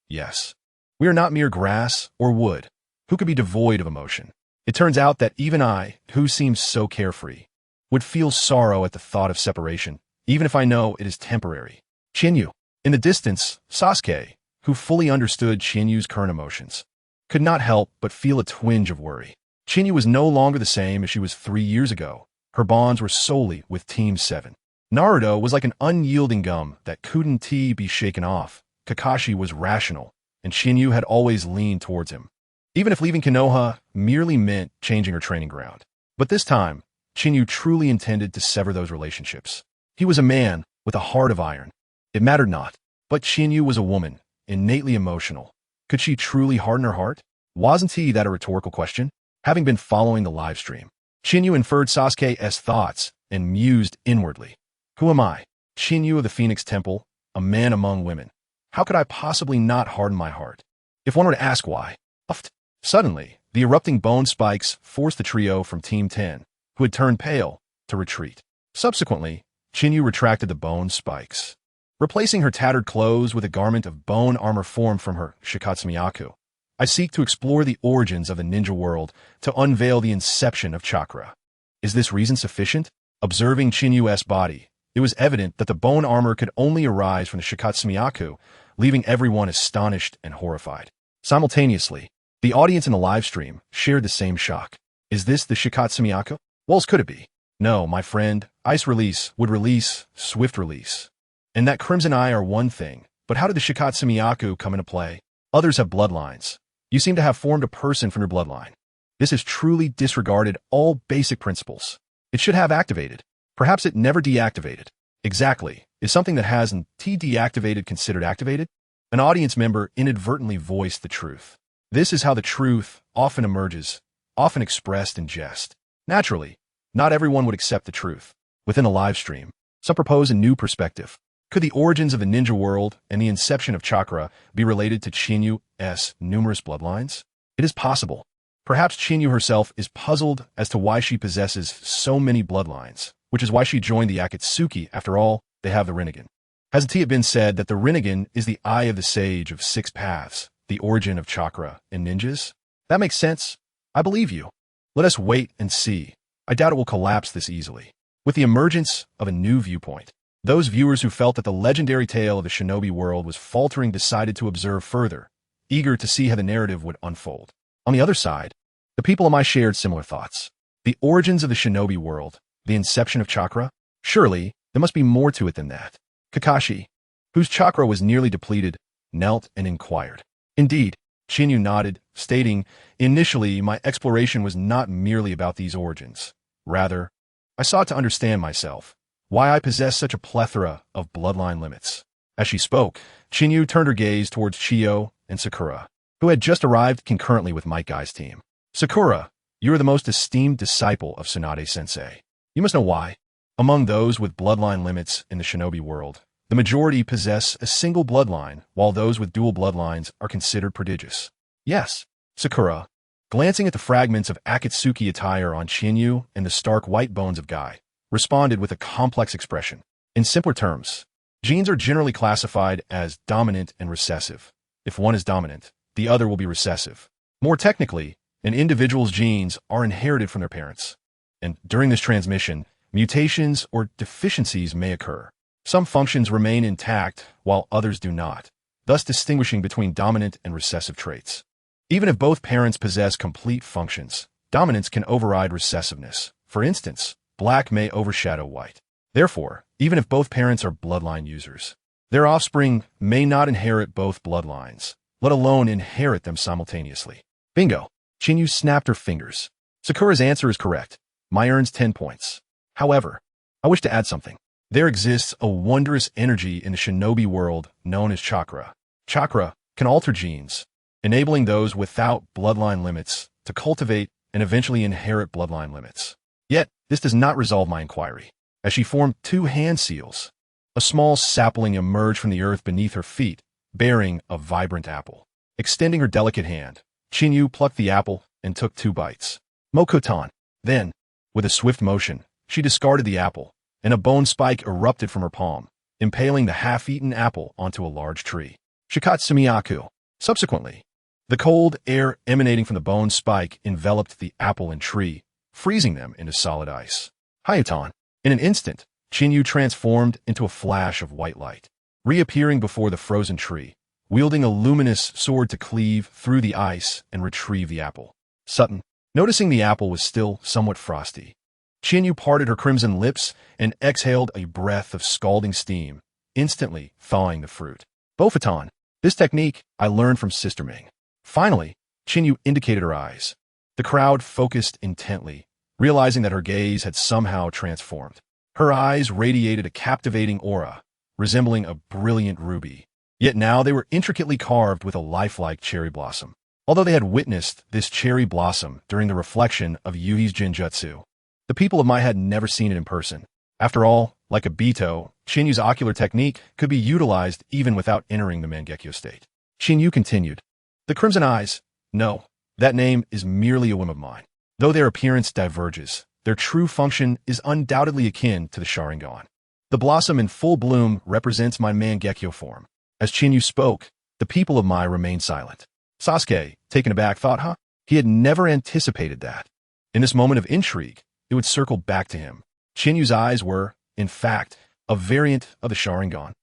Yes, we are not mere grass or wood. Who could be devoid of emotion? It turns out that even I, who seems so carefree, would feel sorrow at the thought of separation, even if I know it is temporary. Chinyu. In the distance, Sasuke, who fully understood Chinyu's current emotions, could not help but feel a twinge of worry. Chinyu was no longer the same as she was 3 years ago. Her bonds were solely with Team 7. Naruto was like an unyielding gum that couldn't be shaken off. Kakashi was rational, and Chinyu had always leaned towards him, even if leaving Konoha merely meant changing her training ground. But this time, Chinyu truly intended to sever those relationships. He was a man with a heart of iron. It mattered not. But Chinyu was a woman, innately emotional. Could she truly harden her heart? Wasn't he that a rhetorical question? Having been following the live stream, Chinyu inferred Sasuke's thoughts and mused inwardly. Who am I? Chinyu of the Phoenix Temple, a man among women. How could I possibly not harden my heart? If one were to ask why. Suddenly, the erupting bone spikes forced the trio from Team 10, who had turned pale, to retreat. Subsequently, Chinyu retracted the bone spikes, replacing her tattered clothes with a garment of bone armor formed from her Shikatsumiyaku. I seek to explore the origins of the ninja world to unveil the inception of chakra. Is this reason sufficient? Observing Chinyu's body, it was evident that the bone armor could only arise from the Shikatsumiyaku, leaving everyone astonished and horrified. Simultaneously, the audience in the live stream shared the same shock. Is this the Shikatsumiyaku? What else could it be? No, my friend, ice release, wood release, swift release. And that crimson eye are one thing, but how did the Shikatsumiyaku come into play? Others have bloodlines. You seem to have formed a person from your bloodline. This has truly disregarded all basic principles. It should have activated. Perhaps it never deactivated. Exactly. Is something that hasn't deactivated considered activated? An audience member inadvertently voiced the truth. This is how the truth often emerges, often expressed in jest. Naturally, not everyone would accept the truth. Within a live stream, some propose a new perspective. Could the origins of the ninja world and the inception of chakra be related to Chinyu's numerous bloodlines? It is possible. Perhaps Chinyu herself is puzzled as to why she possesses so many bloodlines, which is why she joined the Akatsuki. After all, they have the Rinnegan. Hasn't it been said that the Rinnegan is the eye of the sage of six paths, the origin of chakra and ninjas? That makes sense. I believe you. Let us wait and see. I doubt it will collapse this easily. With the emergence of a new viewpoint, those viewers who felt that the legendary tale of the shinobi world was faltering decided to observe further, eager to see how the narrative would unfold. On the other side, the people of my shared similar thoughts. The origins of the shinobi world, the inception of chakra? Surely, there must be more to it than that. Kakashi, whose chakra was nearly depleted, knelt and inquired. Indeed, Chinyu nodded, stating, initially my exploration was not merely about these origins. Rather, I sought to understand myself, why I possess such a plethora of bloodline limits. As she spoke, Chinyu turned her gaze towards Chiyo and Sakura, who had just arrived concurrently with Might Guy's team. Sakura, you are the most esteemed disciple of Tsunade-sensei. You must know why. Among those with bloodline limits in the shinobi world, the majority possess a single bloodline, while those with dual bloodlines are considered prodigious. Yes, Sakura, glancing at the fragments of Akatsuki attire on Chinyu and the stark white bones of Guy, responded with a complex expression. In simpler terms, genes are generally classified as dominant and recessive. If one is dominant, the other will be recessive. More technically, an individual's genes are inherited from their parents. And during this transmission, mutations or deficiencies may occur. Some functions remain intact while others do not, thus distinguishing between dominant and recessive traits. Even if both parents possess complete functions, dominance can override recessiveness. For instance, black may overshadow white. Therefore, even if both parents are bloodline users, their offspring may not inherit both bloodlines, let alone inherit them simultaneously. Bingo! Chinyu snapped her fingers. Sakura's answer is correct. Mai earns 10 points. However, I wish to add something. There exists a wondrous energy in the shinobi world known as chakra. Chakra can alter genes, enabling those without bloodline limits to cultivate and eventually inherit bloodline limits. Yet, this does not resolve my inquiry. As she formed two hand seals, a small sapling emerged from the earth beneath her feet, bearing a vibrant apple. Extending her delicate hand, Chinyu plucked the apple and took 2 bites. Mokotan. Then, with a swift motion, she discarded the apple, and a bone spike erupted from her palm, impaling the half-eaten apple onto a large tree. Shikatsumiyaku. Subsequently, the cold air emanating from the bone spike enveloped the apple and tree, freezing them into solid ice. Hayatan. In an instant, Chinyu transformed into a flash of white light, reappearing before the frozen tree, wielding a luminous sword to cleave through the ice and retrieve the apple. Sutton. Noticing the apple was still somewhat frosty, Chinyu parted her crimson lips and exhaled a breath of scalding steam, instantly thawing the fruit. Bofatan. This technique I learned from Sister Ming. Finally, Chinyu indicated her eyes. The crowd focused intently, realizing that her gaze had somehow transformed. Her eyes radiated a captivating aura, resembling a brilliant ruby. Yet now they were intricately carved with a lifelike cherry blossom. although they had witnessed this cherry blossom during the reflection of Yuhi's Jinjutsu. The people of Mai had never seen it in person. After all, like a Bito, Shinyu's ocular technique could be utilized even without entering the Mangekyo state. Shinyu continued. The Crimson Eyes? No, that name is merely a whim of mine. Though their appearance diverges, their true function is undoubtedly akin to the Sharingan. The blossom in full bloom represents my Mangekyo form. As Shinyu spoke, the people of Mai remained silent. Sasuke, taken aback, thought, he had never anticipated that. In this moment of intrigue, it would circle back to him. Shinyu's eyes were, in fact, a variant of the Sharingan.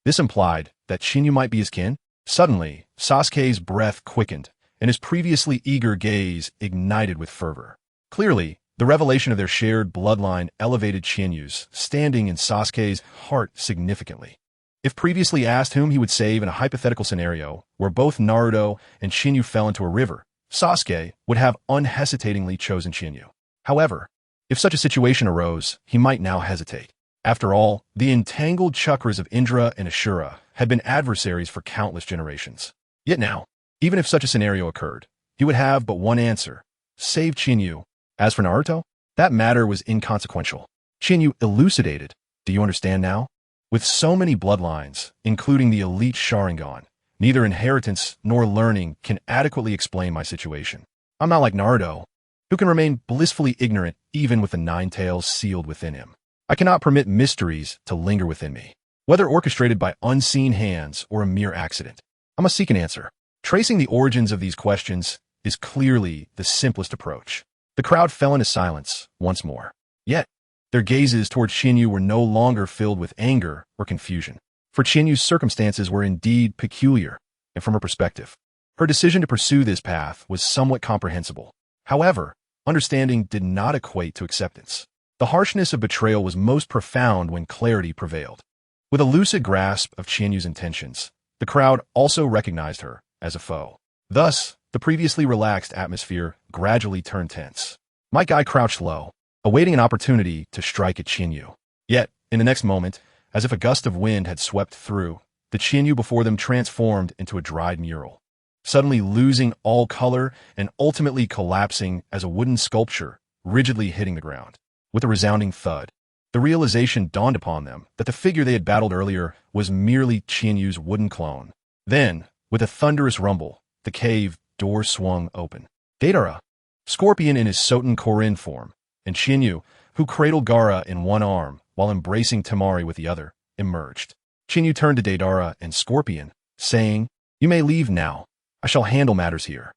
This implied that Shinyu might be his kin. Suddenly, Sasuke's breath quickened, and his previously eager gaze ignited with fervor. Clearly, the revelation of their shared bloodline elevated Shinyu's, standing in Sasuke's heart significantly. If previously asked whom he would save in a hypothetical scenario where both Naruto and Shinyu fell into a river, Sasuke would have unhesitatingly chosen Shinyu. However, if such a situation arose, he might now hesitate. After all, the entangled chakras of Indra and Ashura had been adversaries for countless generations. Yet now, even if such a scenario occurred, he would have but one answer: save Shinyu. As for Naruto, that matter was inconsequential. Shinyu elucidated. Do you understand now? With so many bloodlines, including the elite Sharingan, neither inheritance nor learning can adequately explain my situation. I'm not like Naruto, who can remain blissfully ignorant even with the 9 tails sealed within him. I cannot permit mysteries to linger within me, whether orchestrated by unseen hands or a mere accident. I must seek an answer. Tracing the origins of these questions is clearly the simplest approach. The crowd fell into silence once more. Yet, their gazes toward Shinyu were no longer filled with anger or confusion. For Shinyu's circumstances were indeed peculiar, and from her perspective, her decision to pursue this path was somewhat comprehensible. However, understanding did not equate to acceptance. The harshness of betrayal was most profound when clarity prevailed. With a lucid grasp of Shinyu's intentions, the crowd also recognized her as a foe. Thus, the previously relaxed atmosphere gradually turned tense. My guy crouched low, awaiting an opportunity to strike at Shinyu. Yet, in the next moment, as if a gust of wind had swept through, the Shinyu before them transformed into a dried mural, suddenly losing all color and ultimately collapsing as a wooden sculpture, rigidly hitting the ground. With a resounding thud, the realization dawned upon them that the figure they had battled earlier was merely Shinyu's wooden clone. Then, with a thunderous rumble, the cave door swung open. Deidara, Scorpion in his Soten Korin form, and Shinyu, who cradled Gaara in one arm while embracing Temari with the other, emerged. Shinyu turned to Deidara and Scorpion, saying, "You may leave now. I shall handle matters here."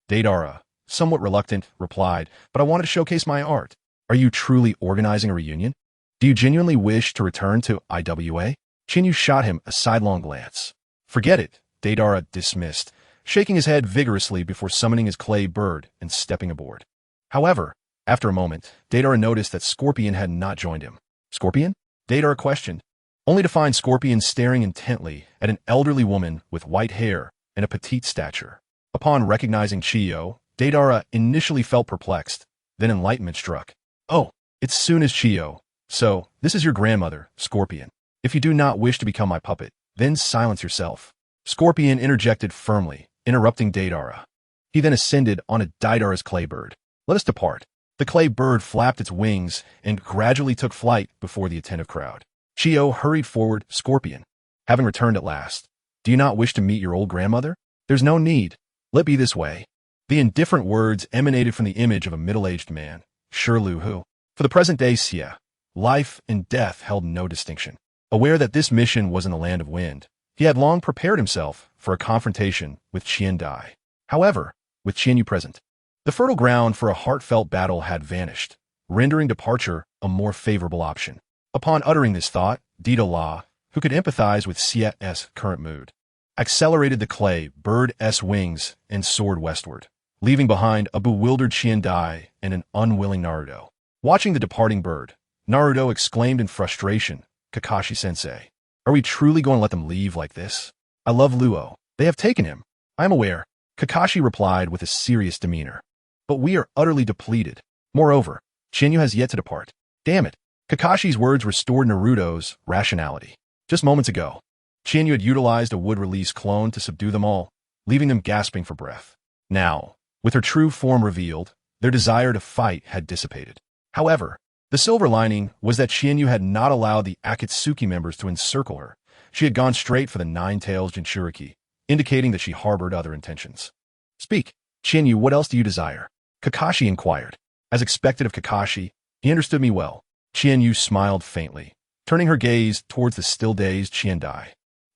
Deidara, somewhat reluctant, replied, "But I wanted to showcase my art." Are you truly organizing a reunion? Do you genuinely wish to return to IWA? Shinyu shot him a sidelong glance. Forget it, Deidara dismissed, shaking his head vigorously before summoning his clay bird and stepping aboard. However, after a moment, Deidara noticed that Scorpion had not joined him. Scorpion? Deidara questioned, only to find Scorpion staring intently at an elderly woman with white hair and a petite stature. Upon recognizing Chiyo, Deidara initially felt perplexed, then enlightenment struck. Oh, it's soon as Chiyo. So, this is your grandmother, Scorpion. If you do not wish to become my puppet, then silence yourself. Scorpion interjected firmly, interrupting Deidara. He then ascended on a Deidara's clay bird. Let us depart. The clay bird flapped its wings and gradually took flight before the attentive crowd. Chiyo hurried forward, Scorpion. Having returned at last, do you not wish to meet your old grandmother? There's no need. Let be this way. The indifferent words emanated from the image of a middle-aged man, Shirlu, who, for the present day Xie, life and death held no distinction. Aware that this mission was in the land of wind, he had long prepared himself for a confrontation with Qian Dai. However, with Qianyu present, the fertile ground for a heartfelt battle had vanished, rendering departure a more favorable option. Upon uttering this thought, Dita La, who could empathize with Xie's current mood, accelerated the clay bird's wings and soared westward, leaving behind a bewildered Qian Dai and an unwilling Naruto. Watching the departing bird, Naruto exclaimed in frustration, Kakashi-sensei, are we truly going to let them leave like this? I love Luo. They have taken him. I am aware. Kakashi replied with a serious demeanor. But we are utterly depleted. Moreover, Shinyu has yet to depart. Damn it. Kakashi's words restored Naruto's rationality. Just moments ago, Shinyu had utilized a wood-release clone to subdue them all, leaving them gasping for breath. Now, with her true form revealed, their desire to fight had dissipated. However, the silver lining was that Qianyu had not allowed the Akatsuki members to encircle her. She had gone straight for the nine-tails Jinchuriki, indicating that she harbored other intentions. Speak, Qianyu, what else do you desire? Kakashi inquired. As expected of Kakashi, he understood me well. Qianyu smiled faintly, turning her gaze towards the still-dazed Qiandai.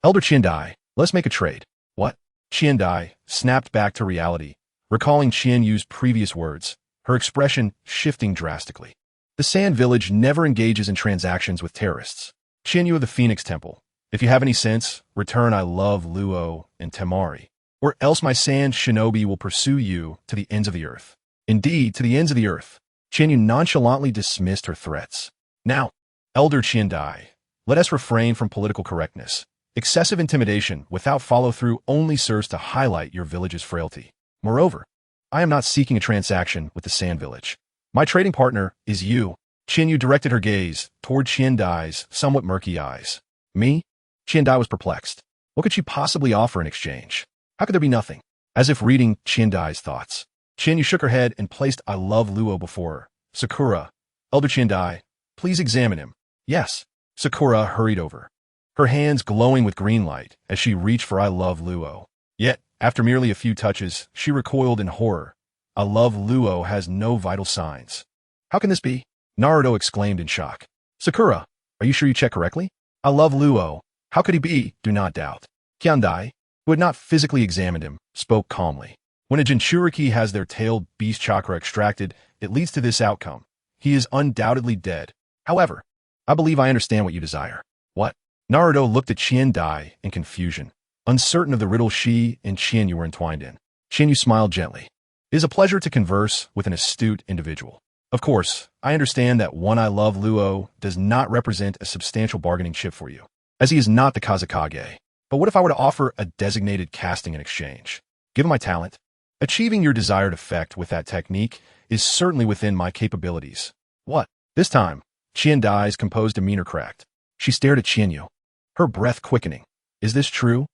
Elder Qiandai, let's make a trade. What? Qiandai snapped back to reality, recalling Qianyu's previous words, her expression shifting drastically. The Sand Village never engages in transactions with terrorists. Qianyu of the Phoenix Temple, if you have any sense, return I love Luo and Temari, or else my sand shinobi will pursue you to the ends of the earth. Indeed, to the ends of the earth. Qianyu nonchalantly dismissed her threats. Now, Elder Qiandai, let us refrain from political correctness. Excessive intimidation without follow-through only serves to highlight your village's frailty. Moreover, I am not seeking a transaction with the Sand Village. My trading partner is you. Qianyu directed her gaze toward Qiandai's somewhat murky eyes. Me? Qiandai was perplexed. What could she possibly offer in exchange? How could there be nothing? As if reading Qiandai's thoughts, Qianyu shook her head and placed I love Luo before her. Sakura, Elder Qiandai, please examine him. Yes. Sakura hurried over, her hands glowing with green light as she reached for I love Luo. Yet, after merely a few touches, she recoiled in horror. I love Luo has no vital signs. How can this be? Naruto exclaimed in shock. Sakura, are you sure you checked correctly? I love Luo. How could he be? Do not doubt. Qiandai, who had not physically examined him, spoke calmly. When a Jinchuriki has their tailed beast chakra extracted, it leads to this outcome. He is undoubtedly dead. However, I believe I understand what you desire. What? Naruto looked at Qiandai in confusion, uncertain of the riddle she and Qianyu were entwined in. Qianyu smiled gently. It is a pleasure to converse with an astute individual. Of course, I understand that one I love Luo does not represent a substantial bargaining chip for you, as he is not the Kazekage. But what if I were to offer a designated casting in exchange? Given my talent, achieving your desired effect with that technique is certainly within my capabilities. What? This time, Qiandai's composed demeanor cracked. She stared at Qianyu, her breath quickening. Is this true?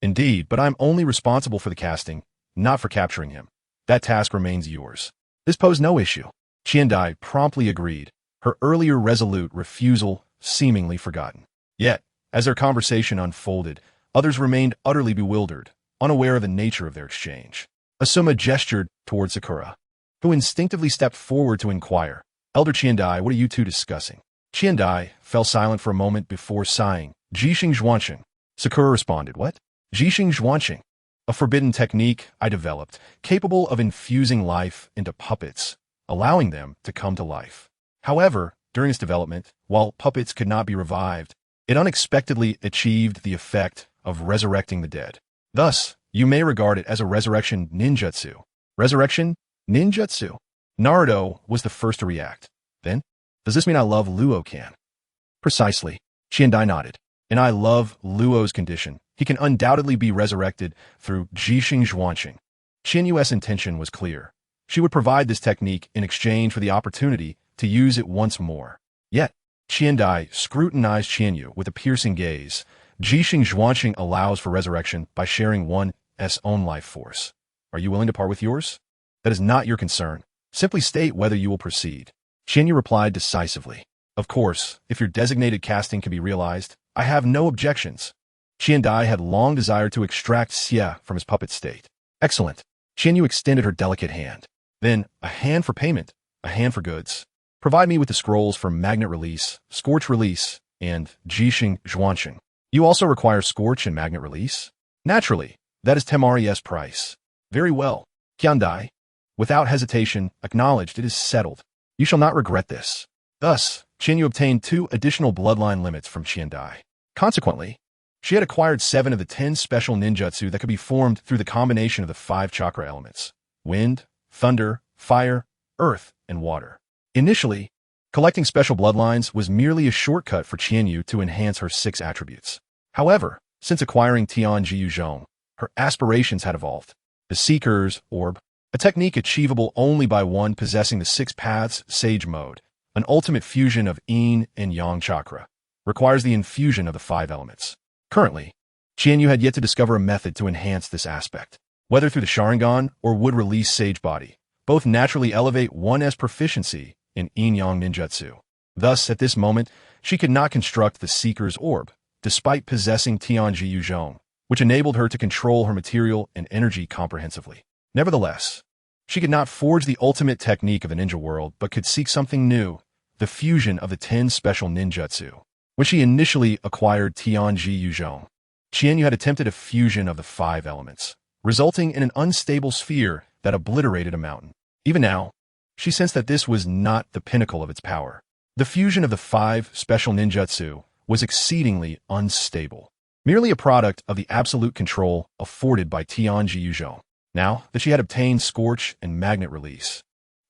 Indeed, but I'm only responsible for the casting, not for capturing him. That task remains yours. This posed no issue. Qiandai promptly agreed, her earlier resolute refusal seemingly forgotten. Yet, as their conversation unfolded, others remained utterly bewildered, unaware of the nature of their exchange. Asuma gestured toward Sakura, who instinctively stepped forward to inquire, Elder Qiandai, what are you two discussing? Qiandai fell silent for a moment before sighing. Jixing Zhuanqing. Sakura responded, what? Jixing Zhuanqing. A forbidden technique I developed, capable of infusing life into puppets, allowing them to come to life. However, during its development, while puppets could not be revived, it unexpectedly achieved the effect of resurrecting the dead. Thus, you may regard it as a resurrection ninjutsu. Resurrection ninjutsu. Naruto was the first to react. Then, does this mean I love Luo can? Precisely. Qiandai nodded. And I love Luo's condition. He can undoubtedly be resurrected through Jixing Zhuanqing. Qianyu's intention was clear. She would provide this technique in exchange for the opportunity to use it once more. Yet, Qiandai scrutinized Qianyu with a piercing gaze. Jixing Zhuanqing allows for resurrection by sharing one's own life force. Are you willing to part with yours? That is not your concern. Simply state whether you will proceed. Qianyu replied decisively. Of course, if your designated casting can be realized, I have no objections. Qiandai had long desired to extract Xie from his puppet state. Excellent. Qianyu extended her delicate hand. Then, a hand for payment, a hand for goods. Provide me with the scrolls for Magnet Release, Scorch Release, and Jixing Zhuanqing. You also require Scorch and Magnet Release? Naturally, that is Temari's price. Very well. Qiandai, without hesitation, acknowledged it is settled. You shall not regret this. Thus, Qianyu obtained 2 additional bloodline limits from Qiandai. Consequently, she had acquired 7 of the 10 special ninjutsu that could be formed through the combination of the 5 chakra elements: wind, thunder, fire, earth, and water. Initially, collecting special bloodlines was merely a shortcut for Qianyu to enhance her 6 attributes. However, since acquiring Tianjiu Zhong, her aspirations had evolved. The Seeker's Orb, a technique achievable only by one possessing the 6 paths Sage Mode, an ultimate fusion of Yin and Yang chakra, requires the infusion of the 5 elements. Currently, Qianyu had yet to discover a method to enhance this aspect. whether through the Sharingan or would-release Sage Body. Both naturally elevate one's proficiency in yin-yang ninjutsu. Thus, at this moment, she could not construct the Seeker's Orb, despite possessing Tianji Yuzhong, which enabled her to control her material and energy comprehensively. Nevertheless, she could not forge the ultimate technique of the ninja world, but could seek something new, the fusion of the 10 special ninjutsu. When she initially acquired Tianji Yuzhong, Qianyu had attempted a fusion of the 5 elements, resulting in an unstable sphere that obliterated a mountain. Even now, she sensed that this was not the pinnacle of its power. The fusion of the 5 special ninjutsu was exceedingly unstable, merely a product of the absolute control afforded by Tianji Yuzhong. Now that she had obtained Scorch and Magnet release,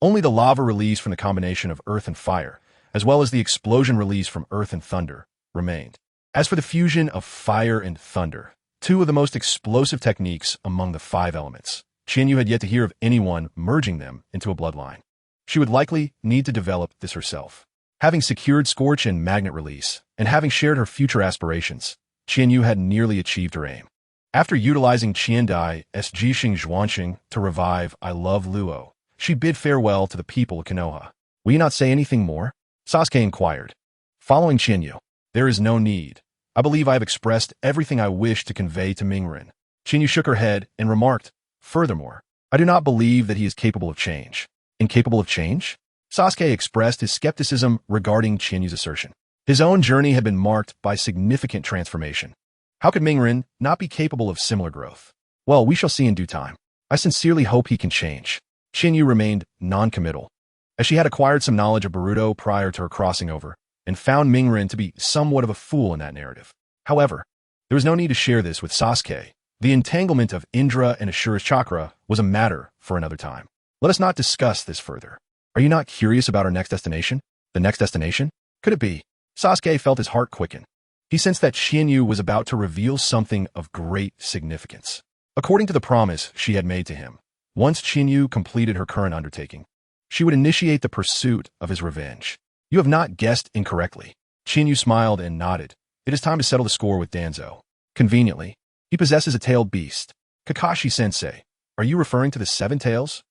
only the lava release from the combination of earth and fire, as well as the explosion release from earth and thunder, remained. As for the fusion of fire and thunder, 2 of the most explosive techniques among the 5 elements, Qianyu had yet to hear of anyone merging them into a bloodline. She would likely need to develop this herself. Having secured Scorch and Magnet release, and having shared her future aspirations, Qianyu had nearly achieved her aim. After utilizing Qiandai's Jixing Zhuanxing to revive I Love Luo, she bid farewell to the people of Konoha. "Will you not say anything more?" Sasuke inquired. Following Qianyu, "There is no need. I believe I have expressed everything I wish to convey to Mingren." Qianyu shook her head and remarked, "Furthermore, I do not believe that he is capable of change." Incapable of change? Sasuke expressed his skepticism regarding Qianyu's assertion. His own journey had been marked by significant transformation. How could Mingren not be capable of similar growth? Well, we shall see in due time. I sincerely hope he can change. Qianyu remained non-committal, as she had acquired some knowledge of Naruto prior to her crossing over, and found Mingren to be somewhat of a fool in that narrative. However, there was no need to share this with Sasuke. The entanglement of Indra and Ashura's chakra was a matter for another time. Let us not discuss this further. Are you not curious about our next destination? The next destination? Could it be? Sasuke felt his heart quicken. He sensed that Qianyu was about to reveal something of great significance. According to the promise she had made to him, once Qianyu completed her current undertaking, she would initiate the pursuit of his revenge. "You have not guessed incorrectly." Qianyu smiled and nodded. "It is time to settle the score with Danzo." Conveniently, he possesses a tailed beast. Kakashi-sensei, are you referring to the 7 tails?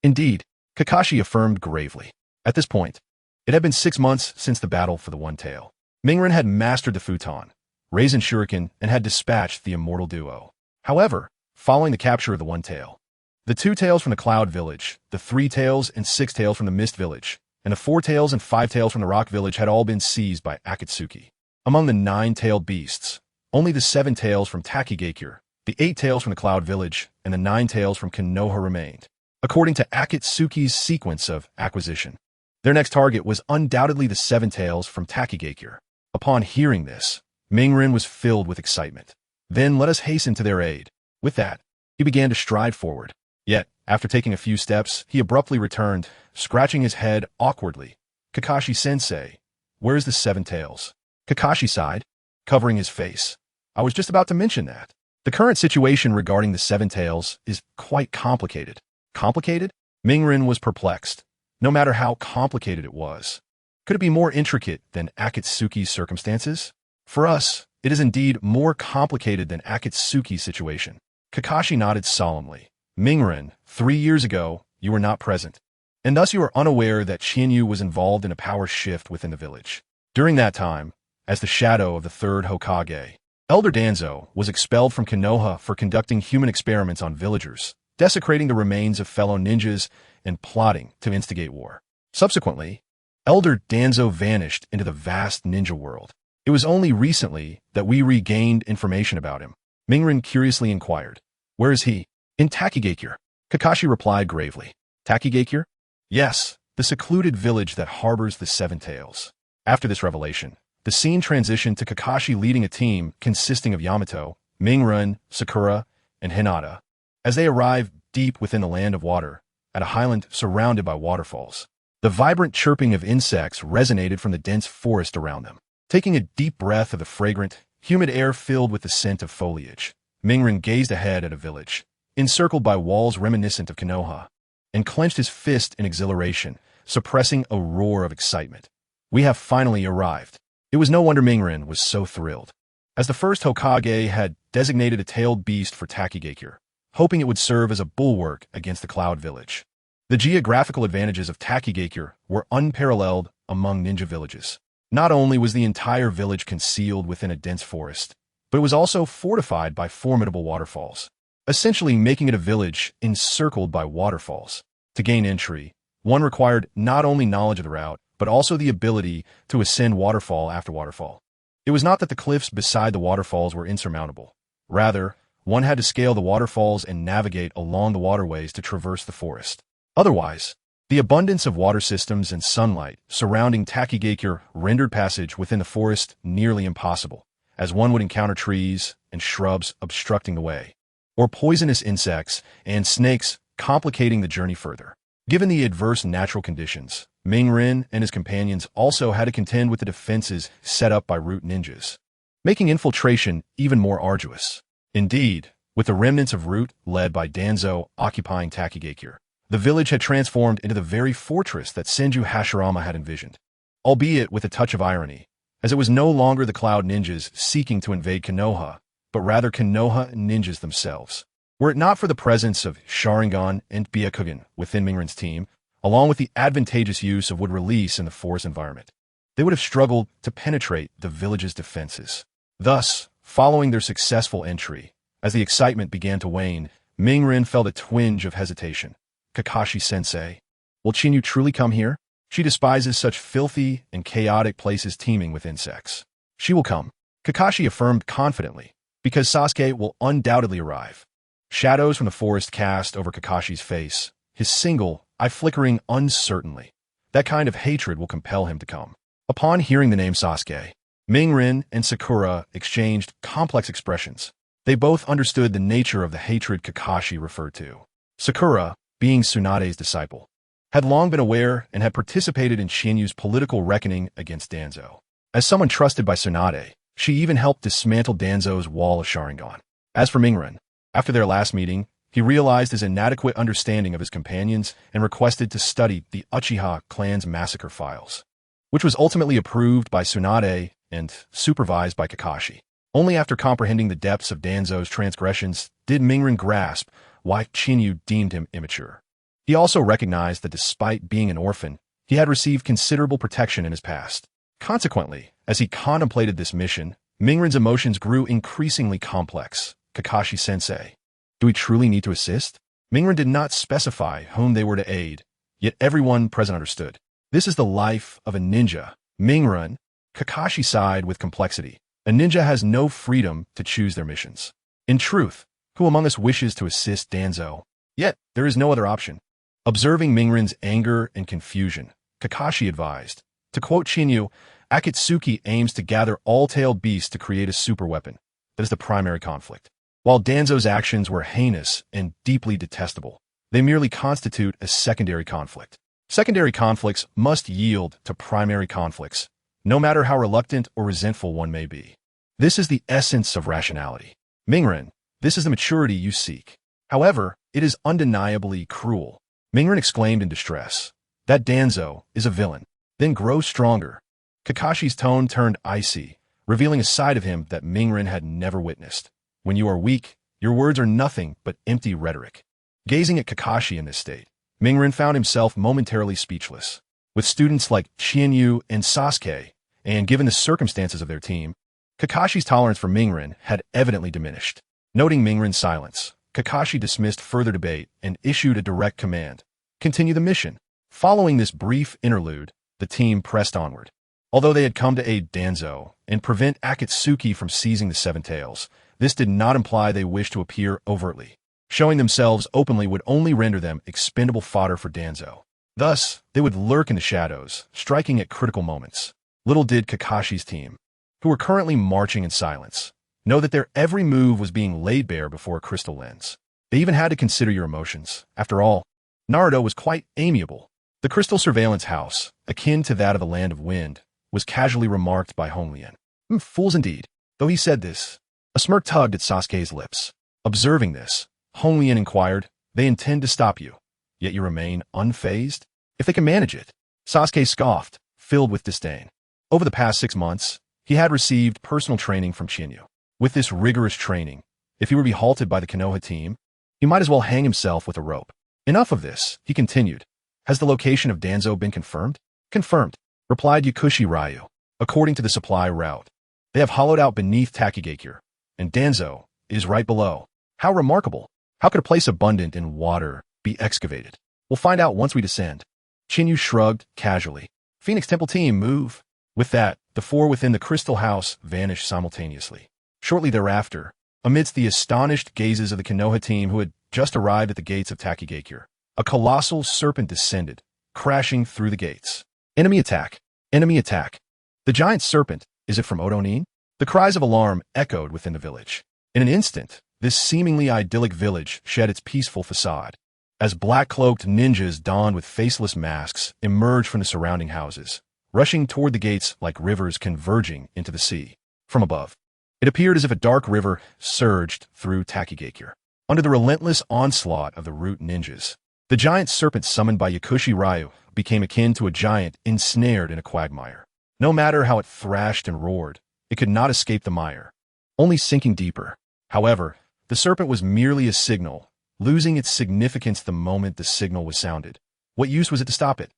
Indeed, Kakashi affirmed gravely. At this point, it had been 6 months since the battle for the One Tail. Mingren had mastered the futon, Raisin Shuriken, and had dispatched the immortal duo. However, following the capture of the One Tail, the 2 tails from the Cloud Village, the 3 tails and 6 tails from the Mist Village, and the 4 tails and 5 tails from the Rock Village had all been seized by Akatsuki. Among the 9-tailed beasts, only the 7 tails from Takigakure, the 8 tails from the Cloud Village, and the 9 tails from Konoha remained, according to Akatsuki's sequence of acquisition. Their next target was undoubtedly the 7 tails from Takigakure. Upon hearing this, Mingren was filled with excitement. "Then let us hasten to their aid." With that, he began to stride forward. Yet, after taking a few steps, he abruptly returned, scratching his head awkwardly. "Kakashi-sensei, where's the 7 tails?" Kakashi sighed, covering his face. "I was just about to mention that. The current situation regarding the 7 tails is quite complicated." Complicated? Mingren was perplexed. No matter how complicated it was, could it be more intricate than Akatsuki's circumstances? For us, it is indeed more complicated than Akatsuki's situation. Kakashi nodded solemnly. "Mingren, 3 years ago, you were not present, and thus you are unaware that Qianyu was involved in a power shift within the village. During that time, as the shadow of the 3rd Hokage, Elder Danzo was expelled from Konoha for conducting human experiments on villagers, desecrating the remains of fellow ninjas and plotting to instigate war. Subsequently, Elder Danzo vanished into the vast ninja world. It was only recently that we regained information about him." Mingren curiously inquired. "Where is he?" "In Takigakure," Kakashi replied gravely. "Takigakure?" "Yes, the secluded village that harbors the 7 tails." After this revelation, the scene transitioned to Kakashi leading a team consisting of Yamato, Mingren, Sakura, and Hinata, as they arrived deep within the land of water, at a highland surrounded by waterfalls. The vibrant chirping of insects resonated from the dense forest around them. Taking a deep breath of the fragrant, humid air filled with the scent of foliage, Mingren gazed ahead at a village, encircled by walls reminiscent of Konoha, and clenched his fist in exhilaration, suppressing a roar of excitement. "We have finally arrived." It was no wonder Mingren was so thrilled. As the 1st Hokage had designated a tailed beast for Takigakure, hoping it would serve as a bulwark against the Cloud Village. The geographical advantages of Takigakure were unparalleled among ninja villages. Not only was the entire village concealed within a dense forest, but it was also fortified by formidable waterfalls, essentially making it a village encircled by waterfalls. To gain entry, one required not only knowledge of the route, but also the ability to ascend waterfall after waterfall. It was not that the cliffs beside the waterfalls were insurmountable. Rather, one had to scale the waterfalls and navigate along the waterways to traverse the forest. Otherwise, the abundance of water systems and sunlight surrounding Takigakure rendered passage within the forest nearly impossible, as one would encounter trees and shrubs obstructing the way, or poisonous insects and snakes complicating the journey further. Given the adverse natural conditions, Mingren and his companions also had to contend with the defenses set up by root ninjas, making infiltration even more arduous. Indeed, with the remnants of root led by Danzo occupying Takigakure, the village had transformed into the very fortress that Senju Hashirama had envisioned, albeit with a touch of irony, as it was no longer the Cloud Ninjas seeking to invade Konoha, but rather Konoha ninjas themselves. Were it not for the presence of Sharingan and Byakugan within Mingren's team, along with the advantageous use of wood release in the forest environment, they would have struggled to penetrate the village's defenses. Thus, following their successful entry, as the excitement began to wane, Mingren felt a twinge of hesitation. Kakashi-sensei, will Chinyu truly come here? She despises such filthy and chaotic places teeming with insects. She will come, Kakashi affirmed confidently, because Sasuke will undoubtedly arrive. Shadows from the forest cast over Kakashi's face, his single eye flickering uncertainly. That kind of hatred will compel him to come. Upon hearing the name Sasuke, Mingren and Sakura exchanged complex expressions. They both understood the nature of the hatred Kakashi referred to. Sakura, being Tsunade's disciple, had long been aware and had participated in Shinyu's political reckoning against Danzo. As someone trusted by Tsunade, she even helped dismantle Danzo's wall of Sharingan. As for Mingren, after their last meeting, he realized his inadequate understanding of his companions and requested to study the Uchiha clan's massacre files, which was ultimately approved by Tsunade and supervised by Kakashi. Only after comprehending the depths of Danzo's transgressions did Mingren grasp why Chinyu deemed him immature. He also recognized that despite being an orphan, he had received considerable protection in his past. Consequently, as he contemplated this mission, Mingren's emotions grew increasingly complex. Kakashi-sensei, do we truly need to assist? Mingren did not specify whom they were to aid, yet everyone present understood. This is the life of a ninja. Mingren, Kakashi sighed with complexity. A ninja has no freedom to choose their missions. In truth, who among us wishes to assist Danzo? Yet, there is no other option. Observing Mingren's anger and confusion, Kakashi advised. To quote Chinyu, Akatsuki aims to gather all tailed beasts to create a superweapon. That is the primary conflict. While Danzo's actions were heinous and deeply detestable, they merely constitute a secondary conflict. Secondary conflicts must yield to primary conflicts, no matter how reluctant or resentful one may be. This is the essence of rationality. Mingren, this is the maturity you seek. However, it is undeniably cruel. Mingren exclaimed in distress. That Danzo is a villain. Then grow stronger. Kakashi's tone turned icy, revealing a side of him that Mingren had never witnessed. When you are weak, your words are nothing but empty rhetoric. Gazing at Kakashi in this state, Mingren found himself momentarily speechless. With students like Chinyu and Sasuke, and given the circumstances of their team, Kakashi's tolerance for Mingren had evidently diminished. Noting Mingren's silence, Kakashi dismissed further debate and issued a direct command. Continue the mission. Following this brief interlude, the team pressed onward. Although they had come to aid Danzo and prevent Akatsuki from seizing the Seven Tails, this did not imply they wished to appear overtly. Showing themselves openly would only render them expendable fodder for Danzo. Thus, they would lurk in the shadows, striking at critical moments. Little did Kakashi's team, who were currently marching in silence, know that their every move was being laid bare before a crystal lens. They even had to consider your emotions. After all, Naruto was quite amiable. The crystal surveillance house, akin to that of the Land of Wind, was casually remarked by Honglian. Fools indeed. Though he said this, a smirk tugged at Sasuke's lips. Observing this, Honglian inquired, they intend to stop you, yet you remain unfazed? If they can manage it. Sasuke scoffed, filled with disdain. Over the past 6 months, he had received personal training from Chinyu. With this rigorous training, if he were to be halted by the Konoha team, He might as well hang himself with a rope. Enough of this, he continued. Has the location of Danzo been confirmed? Confirmed, replied Yakushi Ryu. According to the supply route, they have hollowed out beneath Takigakure, and Danzo is right below. How remarkable! How could a place abundant in water be excavated? We'll find out once we descend. Chinyu shrugged casually. Phoenix Temple team, move. With that, the four within the crystal house vanished simultaneously. Shortly thereafter, amidst the astonished gazes of the Konoha team who had just arrived at the gates of Takigakure, a colossal serpent descended, crashing through the gates. Enemy attack! Enemy attack! The giant serpent, is it from Odonin? The cries of alarm echoed within the village. In an instant, this seemingly idyllic village shed its peaceful facade, as black-cloaked ninjas donned with faceless masks emerged from the surrounding houses, rushing toward the gates like rivers converging into the sea. From above, it appeared as if a dark river surged through Takigakure. Under the relentless onslaught of the root ninjas, the giant serpent summoned by Yakushi Ryu became akin to a giant ensnared in a quagmire. No matter how it thrashed and roared, it could not escape the mire, only sinking deeper. However, the serpent was merely a signal, losing its significance the moment the signal was sounded. What use was it to stop it?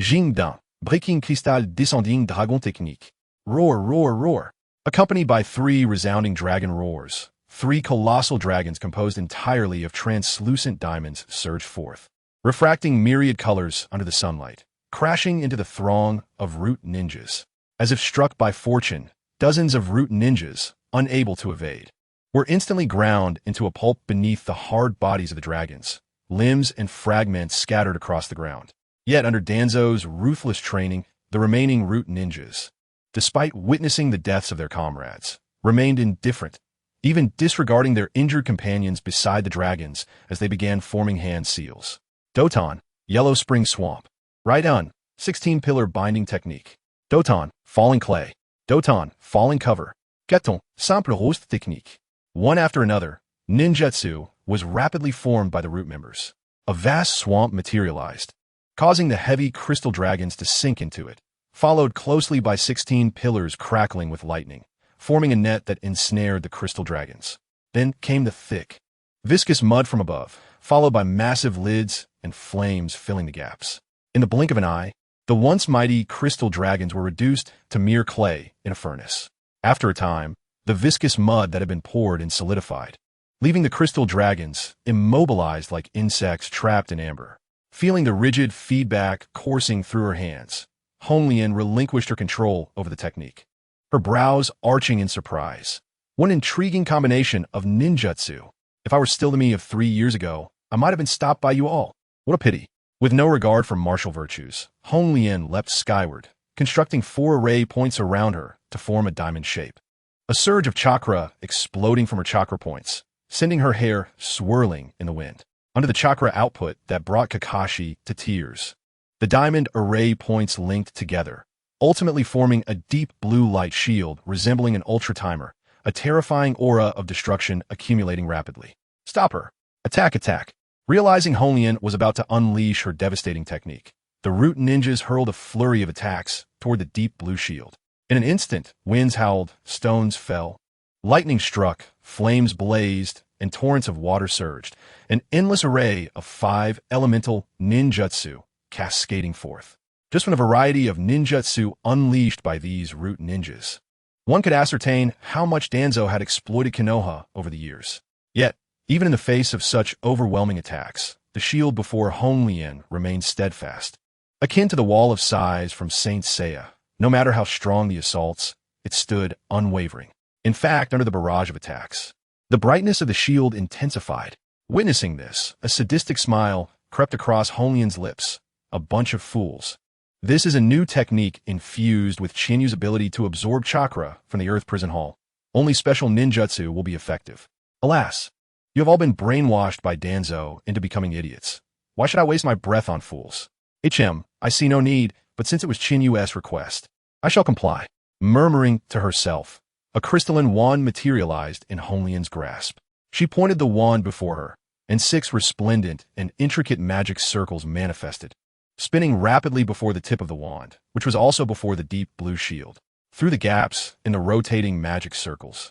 Jing Dun, breaking cristal descending dragon technique. Roar, roar, roar. Accompanied by three resounding dragon roars, three colossal dragons composed entirely of translucent diamonds surged forth, refracting myriad colors under the sunlight, crashing into the throng of root ninjas. As if struck by fortune, dozens of root ninjas, unable to evade, were instantly ground into a pulp beneath the hard bodies of the dragons, limbs and fragments scattered across the ground. Yet under Danzo's ruthless training, the remaining root ninjas, despite witnessing the deaths of their comrades, remained indifferent, even disregarding their injured companions beside the dragons as they began forming hand seals. Doton, Yellow Spring Swamp. Raidun, 16-pillar binding technique. Doton, falling clay. Doton, falling cover. Keton, simple roast technique. One after another, ninjutsu was rapidly formed by the root members. A vast swamp materialized, causing the heavy crystal dragons to sink into it, followed closely by 16 pillars crackling with lightning, forming a net that ensnared the crystal dragons. Then came the thick, viscous mud from above, followed by massive lids and flames filling the gaps. In the blink of an eye, the once mighty crystal dragons were reduced to mere clay in a furnace. After a time, the viscous mud that had been poured in solidified, leaving the crystal dragons immobilized like insects trapped in amber. Feeling the rigid feedback coursing through her hands, Honglien relinquished her control over the technique, her brows arching in surprise. What an intriguing combination of ninjutsu. If I were still the me of 3 years ago, I might have been stopped by you all. What a pity. With no regard for martial virtues, Honglien leapt skyward, constructing 4 array points around her to form a diamond shape. A surge of chakra exploding from her chakra points, sending her hair swirling in the wind. Under the chakra output that brought Kakashi to tears, the diamond array points linked together, ultimately forming a deep blue light shield resembling an ultra timer, a terrifying aura of destruction accumulating rapidly. Stop her! Attack, attack! Realizing Honglien was about to unleash her devastating technique, the root ninjas hurled a flurry of attacks toward the deep blue shield. In an instant, winds howled, stones fell, lightning struck, flames blazed, and torrents of water surged, an endless array of 5 elemental ninjutsu cascading forth. Just from a variety of ninjutsu unleashed by these root ninjas, one could ascertain how much Danzo had exploited Konoha over the years. Yet, even in the face of such overwhelming attacks, the shield before Honglien remained steadfast, akin to the wall of sighs from Saint Seiya. No matter how strong the assaults, it stood unwavering. In fact, under the barrage of attacks, the brightness of the shield intensified. Witnessing this, a sadistic smile crept across Honglien's lips. A bunch of fools. This is a new technique infused with Chinyu's ability to absorb chakra from the Earth Prison Hall. Only special ninjutsu will be effective. Alas, you have all been brainwashed by Danzo into becoming idiots. Why should I waste my breath on fools? I see no need, but since it was Chinyu's request, I shall comply. Murmuring to herself, a crystalline wand materialized in Honglien's grasp. She pointed the wand before her, and 6 resplendent and intricate magic circles manifested, spinning rapidly before the tip of the wand, which was also before the deep blue shield. Through the gaps in the rotating magic circles,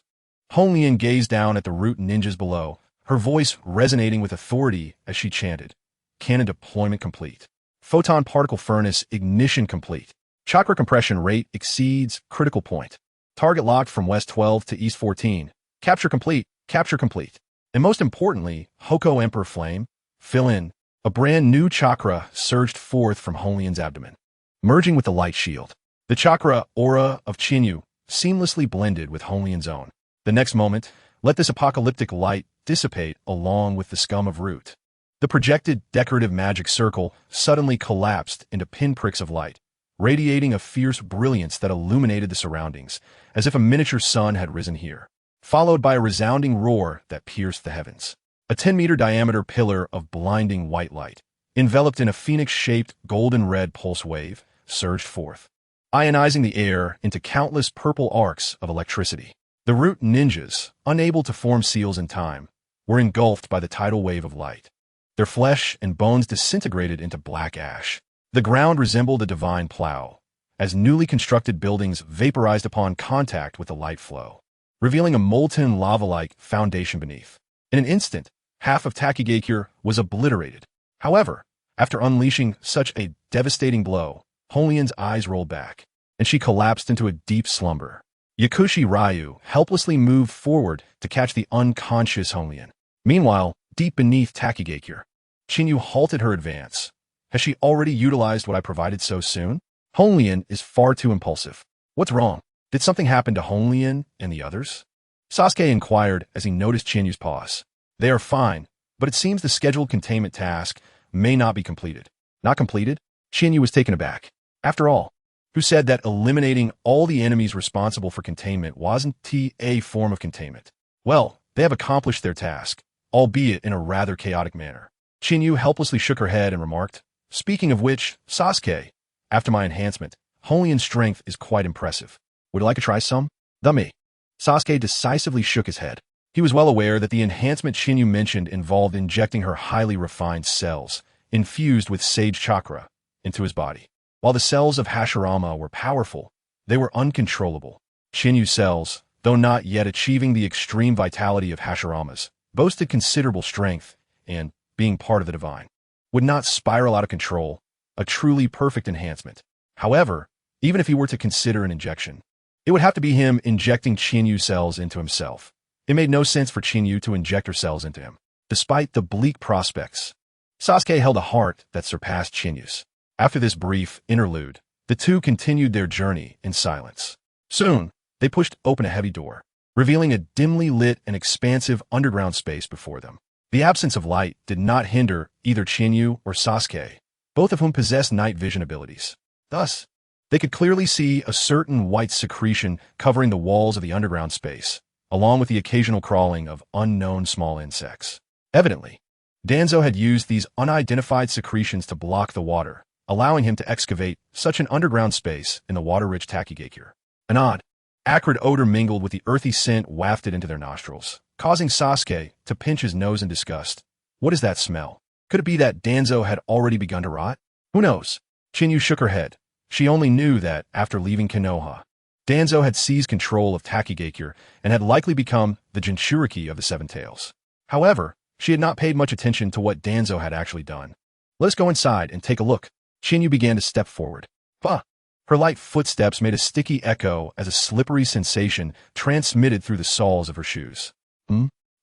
Honglien gazed down at the root ninjas below, her voice resonating with authority as she chanted, "Cannon deployment complete. Photon particle furnace ignition complete. Chakra compression rate exceeds critical point. Target locked from West 12 to East 14. Capture complete, capture complete." And most importantly, Hoko Emperor Flame, fill in. A brand new chakra surged forth from Honglian's abdomen, merging with the light shield. The chakra aura of Chinyu seamlessly blended with Honglian's own. The next moment, let this apocalyptic light dissipate along with the scum of root. The projected decorative magic circle suddenly collapsed into pinpricks of light, radiating a fierce brilliance that illuminated the surroundings, as if a miniature sun had risen here, followed by a resounding roar that pierced the heavens. A 10-meter diameter pillar of blinding white light, enveloped in a phoenix-shaped golden-red pulse wave, surged forth, ionizing the air into countless purple arcs of electricity. The root ninjas, unable to form seals in time, were engulfed by the tidal wave of light. Their flesh and bones disintegrated into black ash. The ground resembled a divine plow, as newly constructed buildings vaporized upon contact with the light flow, revealing a molten lava-like foundation beneath. In an instant, half of Takigakure was obliterated. However, after unleashing such a devastating blow, Honglian's eyes rolled back, and she collapsed into a deep slumber. Yakushi Ryu helplessly moved forward to catch the unconscious Honglian. Meanwhile, deep beneath Takigakure, Chinyu halted her advance. Has she already utilized what I provided so soon? Honglian is far too impulsive. What's wrong? Did something happen to Honglian and the others? Sasuke inquired as he noticed Chinyu's pause. They are fine, but it seems the scheduled containment task may not be completed. Not completed? Chinyu was taken aback. After all, who said that eliminating all the enemies responsible for containment wasn't a form of containment? Well, they have accomplished their task, albeit in a rather chaotic manner. Chinyu helplessly shook her head and remarked, "Speaking of which, Sasuke, after my enhancement, Honglian's strength is quite impressive. Would you like to try some?" "Dummy." Sasuke decisively shook his head. He was well aware that the enhancement Chinyu mentioned involved injecting her highly refined cells, infused with sage chakra, into his body. While the cells of Hashirama were powerful, they were uncontrollable. Chinyu's cells, though not yet achieving the extreme vitality of Hashirama's, boasted considerable strength and, being part of the divine, would not spiral out of control, a truly perfect enhancement. However, even if he were to consider an injection, it would have to be him injecting Chinyu cells into himself. It made no sense for Chinyu to inject her cells into him. Despite the bleak prospects, Sasuke held a heart that surpassed Chinyu's. After this brief interlude, the two continued their journey in silence. Soon, they pushed open a heavy door, revealing a dimly lit and expansive underground space before them. The absence of light did not hinder either Chinyu or Sasuke, both of whom possessed night vision abilities. Thus, they could clearly see a certain white secretion covering the walls of the underground space, along with the occasional crawling of unknown small insects. Evidently, Danzo had used these unidentified secretions to block the water, allowing him to excavate such an underground space in the water-rich Takigakure. An odd, acrid odor mingled with the earthy scent wafted into their nostrils, causing Sasuke to pinch his nose in disgust. What is that smell? Could it be that Danzo had already begun to rot? Who knows? Chinyu shook her head. She only knew that, after leaving Konoha, Danzo had seized control of Takigakure and had likely become the Jinchuriki of the Seven Tails. However, she had not paid much attention to what Danzo had actually done. "Let us go inside and take a look." Chinyu began to step forward. Bah! Her light footsteps made a sticky echo as a slippery sensation transmitted through the soles of her shoes.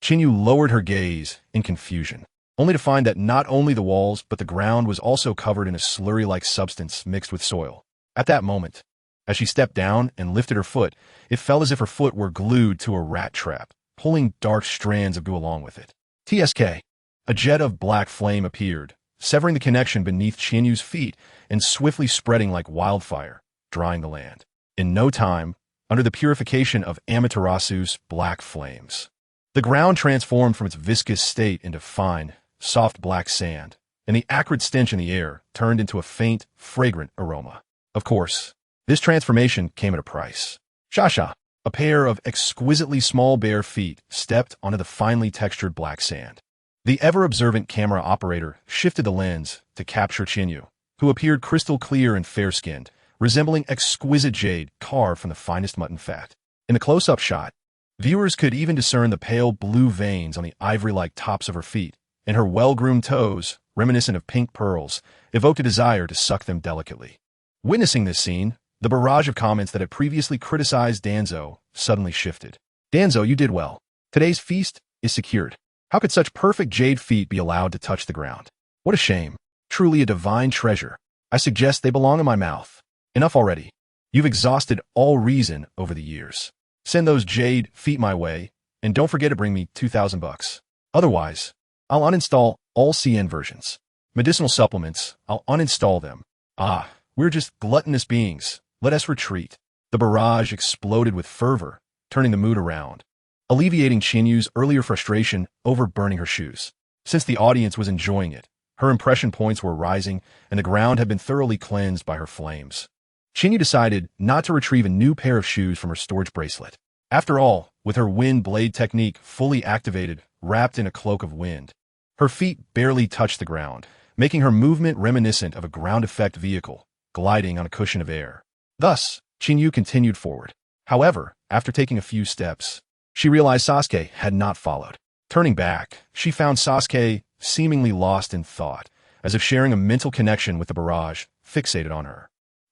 Chinyu lowered her gaze in confusion, only to find that not only the walls but the ground was also covered in a slurry-like substance mixed with soil. At that moment, as she stepped down and lifted her foot, it felt as if her foot were glued to a rat trap, pulling dark strands of goo along with it. TSK. A jet of black flame appeared, severing the connection beneath Chinyu's feet and swiftly spreading like wildfire, drying the land. In no time, under the purification of Amaterasu's black flames, the ground transformed from its viscous state into fine, soft black sand, and the acrid stench in the air turned into a faint, fragrant aroma. Of course, this transformation came at a price. Shasha, a pair of exquisitely small bare feet, stepped onto the finely textured black sand. The ever-observant camera operator shifted the lens to capture Chinyu, who appeared crystal clear and fair-skinned, resembling exquisite jade carved from the finest mutton fat. In the close-up shot, Viewers could even discern the pale blue veins on the ivory-like tops of her feet, and her well-groomed toes, reminiscent of pink pearls, evoked a desire to suck them delicately. Witnessing this scene, the barrage of comments that had previously criticized Danzo suddenly shifted. Danzo, you did well. Today's feast is secured. How could such perfect jade feet be allowed to touch the ground? What a shame. Truly a divine treasure. I suggest they belong in my mouth. Enough already. You've exhausted all reason over the years. Send those jade feet my way, and don't forget to bring me $2,000. Otherwise, I'll uninstall all CN versions. Medicinal supplements, I'll uninstall them. Ah, we're just gluttonous beings. Let us retreat. The barrage exploded with fervor, turning the mood around, alleviating Qinyu's earlier frustration over burning her shoes. Since the audience was enjoying it, her impression points were rising, and the ground had been thoroughly cleansed by her flames. Qinyu decided not to retrieve a new pair of shoes from her storage bracelet. After all, with her wind blade technique fully activated, wrapped in a cloak of wind, her feet barely touched the ground, making her movement reminiscent of a ground effect vehicle, gliding on a cushion of air. Thus, Qinyu continued forward. However, after taking a few steps, she realized Sasuke had not followed. Turning back, she found Sasuke seemingly lost in thought, as if sharing a mental connection with the barrage fixated on her.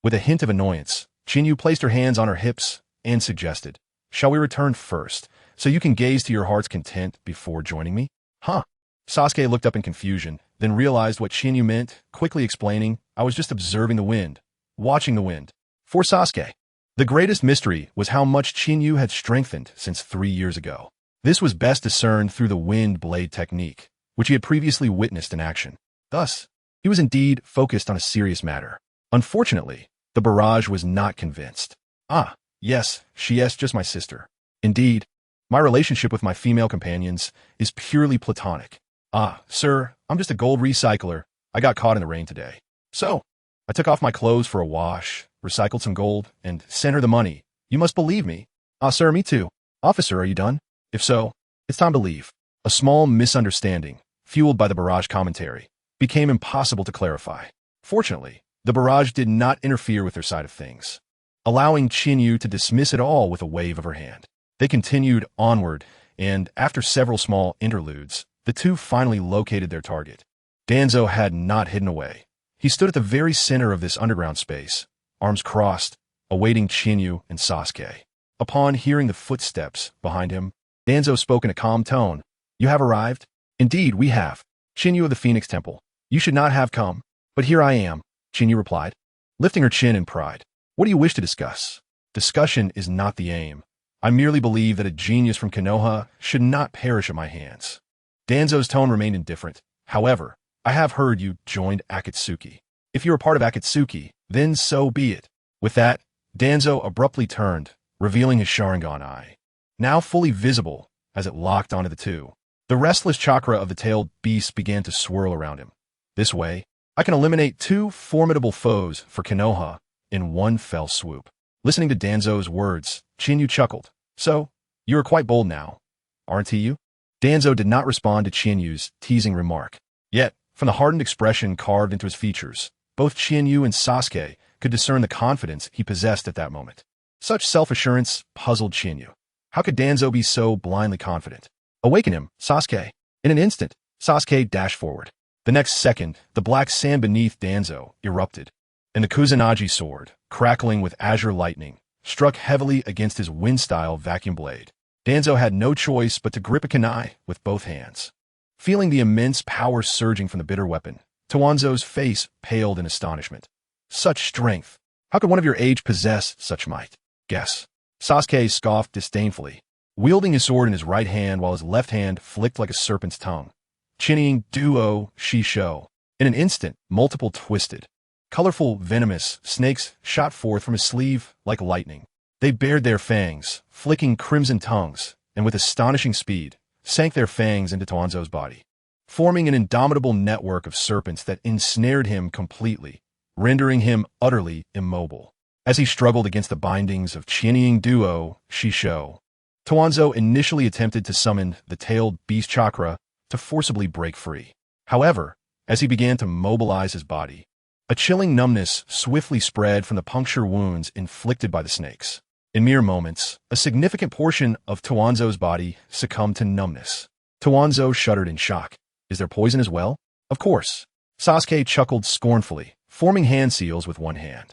With a hint of annoyance, Qinyu placed her hands on her hips and suggested, "Shall we return first, so you can gaze to your heart's content before joining me?" Huh? Sasuke looked up in confusion, then realized what Qinyu meant, quickly explaining, "I was just observing the wind, watching the wind." For Sasuke, the greatest mystery was how much Qinyu had strengthened since 3 years ago. This was best discerned through the wind blade technique, which he had previously witnessed in action. Thus, he was indeed focused on a serious matter. Unfortunately, the barrage was not convinced. "Ah, yes, she is just my sister. Indeed, my relationship with my female companions is purely platonic. Ah, sir, I'm just a gold recycler. I got caught in the rain today. So, I took off my clothes for a wash, recycled some gold, and sent her the money. You must believe me." "Ah, sir, me too. Officer, are you done? If so, it's time to leave." A small misunderstanding, fueled by the barrage commentary, became impossible to clarify. Fortunately, the barrage did not interfere with their side of things, allowing Qinyu to dismiss it all with a wave of her hand. They continued onward, and after several small interludes, the two finally located their target. Danzo had not hidden away. He stood at the very center of this underground space, arms crossed, awaiting Qinyu and Sasuke. Upon hearing the footsteps behind him, Danzo spoke in a calm tone. "You have arrived?" "Indeed, we have. Qinyu of the Phoenix Temple. You should not have come, but here I am," Qinyu replied, lifting her chin in pride. "What do you wish to discuss?" "Discussion is not the aim. I merely believe that a genius from Konoha should not perish at my hands." Danzo's tone remained indifferent. "However, I have heard you joined Akatsuki. If you are part of Akatsuki, then so be it." With that, Danzo abruptly turned, revealing his Sharingan eye, now fully visible as it locked onto the two. The restless chakra of the tailed beast began to swirl around him. This way, I can eliminate 2 formidable foes for Konoha in one fell swoop. Listening to Danzo's words, Qinyu chuckled. "So, you are quite bold now, aren't you?" Danzo did not respond to Qinyu's teasing remark. Yet, from the hardened expression carved into his features, both Qinyu and Sasuke could discern the confidence he possessed at that moment. Such self-assurance puzzled Qinyu. How could Danzo be so blindly confident? "Awaken him, Sasuke." In an instant, Sasuke dashed forward. The next second, the black sand beneath Danzo erupted, and the Kusanagi sword, crackling with azure lightning, struck heavily against his wind-style vacuum blade. Danzo had no choice but to grip a kunai with both hands. Feeling the immense power surging from the bitter weapon, Tawanzo's face paled in astonishment. "Such strength! How could one of your age possess such might?" "Guess." Sasuke scoffed disdainfully, wielding his sword in his right hand while his left hand flicked like a serpent's tongue. Chinning duo shisho. In an instant, multiple twisted, colorful, venomous snakes shot forth from his sleeve like lightning. They bared their fangs, flicking crimson tongues, and with astonishing speed, sank their fangs into Tawanzo's body, forming an indomitable network of serpents that ensnared him completely, rendering him utterly immobile. As he struggled against the bindings of Chinning duo shisho, Tawanzo initially attempted to summon the tailed beast chakra to forcibly break free. However, as he began to mobilize his body, a chilling numbness swiftly spread from the puncture wounds inflicted by the snakes. In mere moments, a significant portion of Tuanzo's body succumbed to numbness. Tuanzo shuddered in shock. Is there poison as well? Of course. Sasuke chuckled scornfully, forming hand seals with one hand.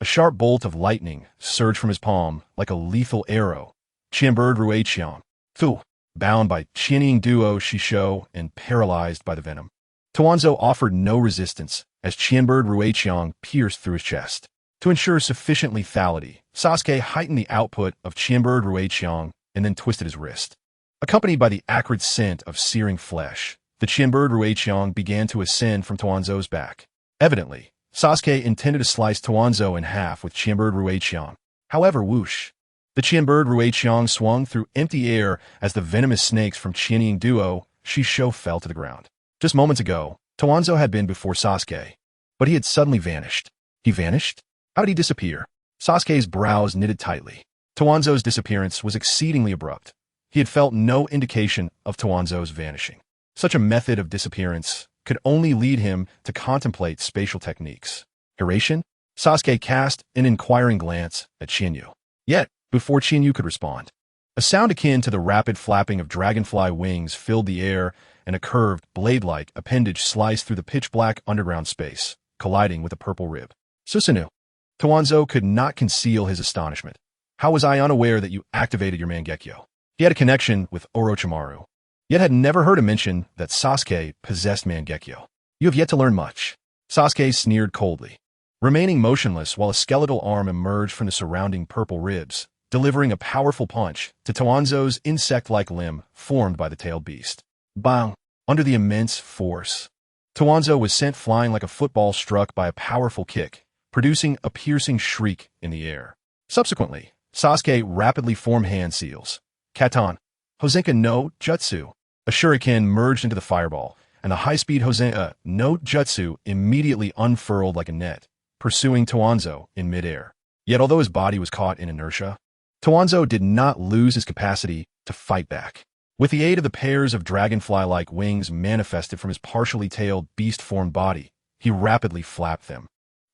A sharp bolt of lightning surged from his palm like a lethal arrow. Qianbird Ruiqiang. Fu, bound by Qianying Duo Shisho and paralyzed by the venom. Tuanzo offered no resistance as Qianbird Ruiqiang pierced through his chest. To ensure sufficient lethality, Sasuke heightened the output of Qianbird Ruiqiang and then twisted his wrist. Accompanied by the acrid scent of searing flesh, the Qianbird Ruiqiang began to ascend from Tuanzo's back. Evidently, Sasuke intended to slice Tuanzo in half with Qianbird Ruiqiang. However, whoosh. The Qianbird Ruiqiang swung through empty air as the venomous snakes from Qianying Duo Shisho fell to the ground. Just moments ago, Tuanzo had been before Sasuke, but he had suddenly vanished. He vanished? How did he disappear? Sasuke's brows knitted tightly. Tuanzo's disappearance was exceedingly abrupt. He had felt no indication of Tuanzo's vanishing. Such a method of disappearance could only lead him to contemplate spatial techniques. Hiraishin? Sasuke cast an inquiring glance at Chinyu. Yet, before Chinyu could respond, a sound akin to the rapid flapping of dragonfly wings filled the air, and a curved, blade-like appendage sliced through the pitch-black underground space, colliding with a purple rib. Susanoo. Tuanzo could not conceal his astonishment. How was I unaware that you activated your Mangekyo? He had a connection with Orochimaru, yet had never heard him mention that Sasuke possessed Mangekyo. You have yet to learn much. Sasuke sneered coldly, remaining motionless while a skeletal arm emerged from the surrounding purple ribs, delivering a powerful punch to Tuanzo's insect-like limb formed by the tailed beast. Bang! Under the immense force, Tuanzo was sent flying like a football struck by a powerful kick, producing a piercing shriek in the air. Subsequently, Sasuke rapidly formed hand seals. Katan, Hosenka no Jutsu. A shuriken merged into the fireball, and the high-speed Hosenka no Jutsu immediately unfurled like a net, pursuing Tuanzo in midair. Yet although his body was caught in inertia, Tuanzo did not lose his capacity to fight back. With the aid of the pairs of dragonfly-like wings manifested from his partially tailed beast-formed body, he rapidly flapped them,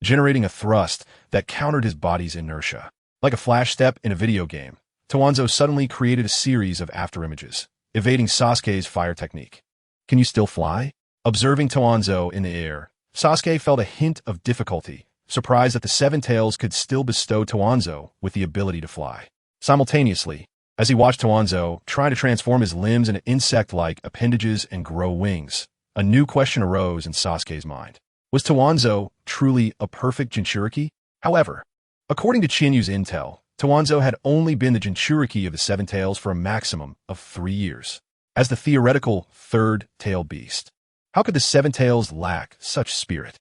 generating a thrust that countered his body's inertia. Like a flash step in a video game, Tuanzo suddenly created a series of afterimages, evading Sasuke's fire technique. Can you still fly? Observing Tuanzo in the air, Sasuke felt a hint of difficulty, surprised that the Seven Tails could still bestow Tuanzo with the ability to fly. Simultaneously, as he watched Tuanzo try to transform his limbs into insect-like appendages and grow wings, a new question arose in Sasuke's mind. Was Tuanzo truly a perfect Jinchuriki? However, according to Chinyu's intel, Tuanzo had only been the Jinchuriki of the Seven Tails for a maximum of 3 years, as the theoretical third tail beast. How could the Seven Tails lack such spirit?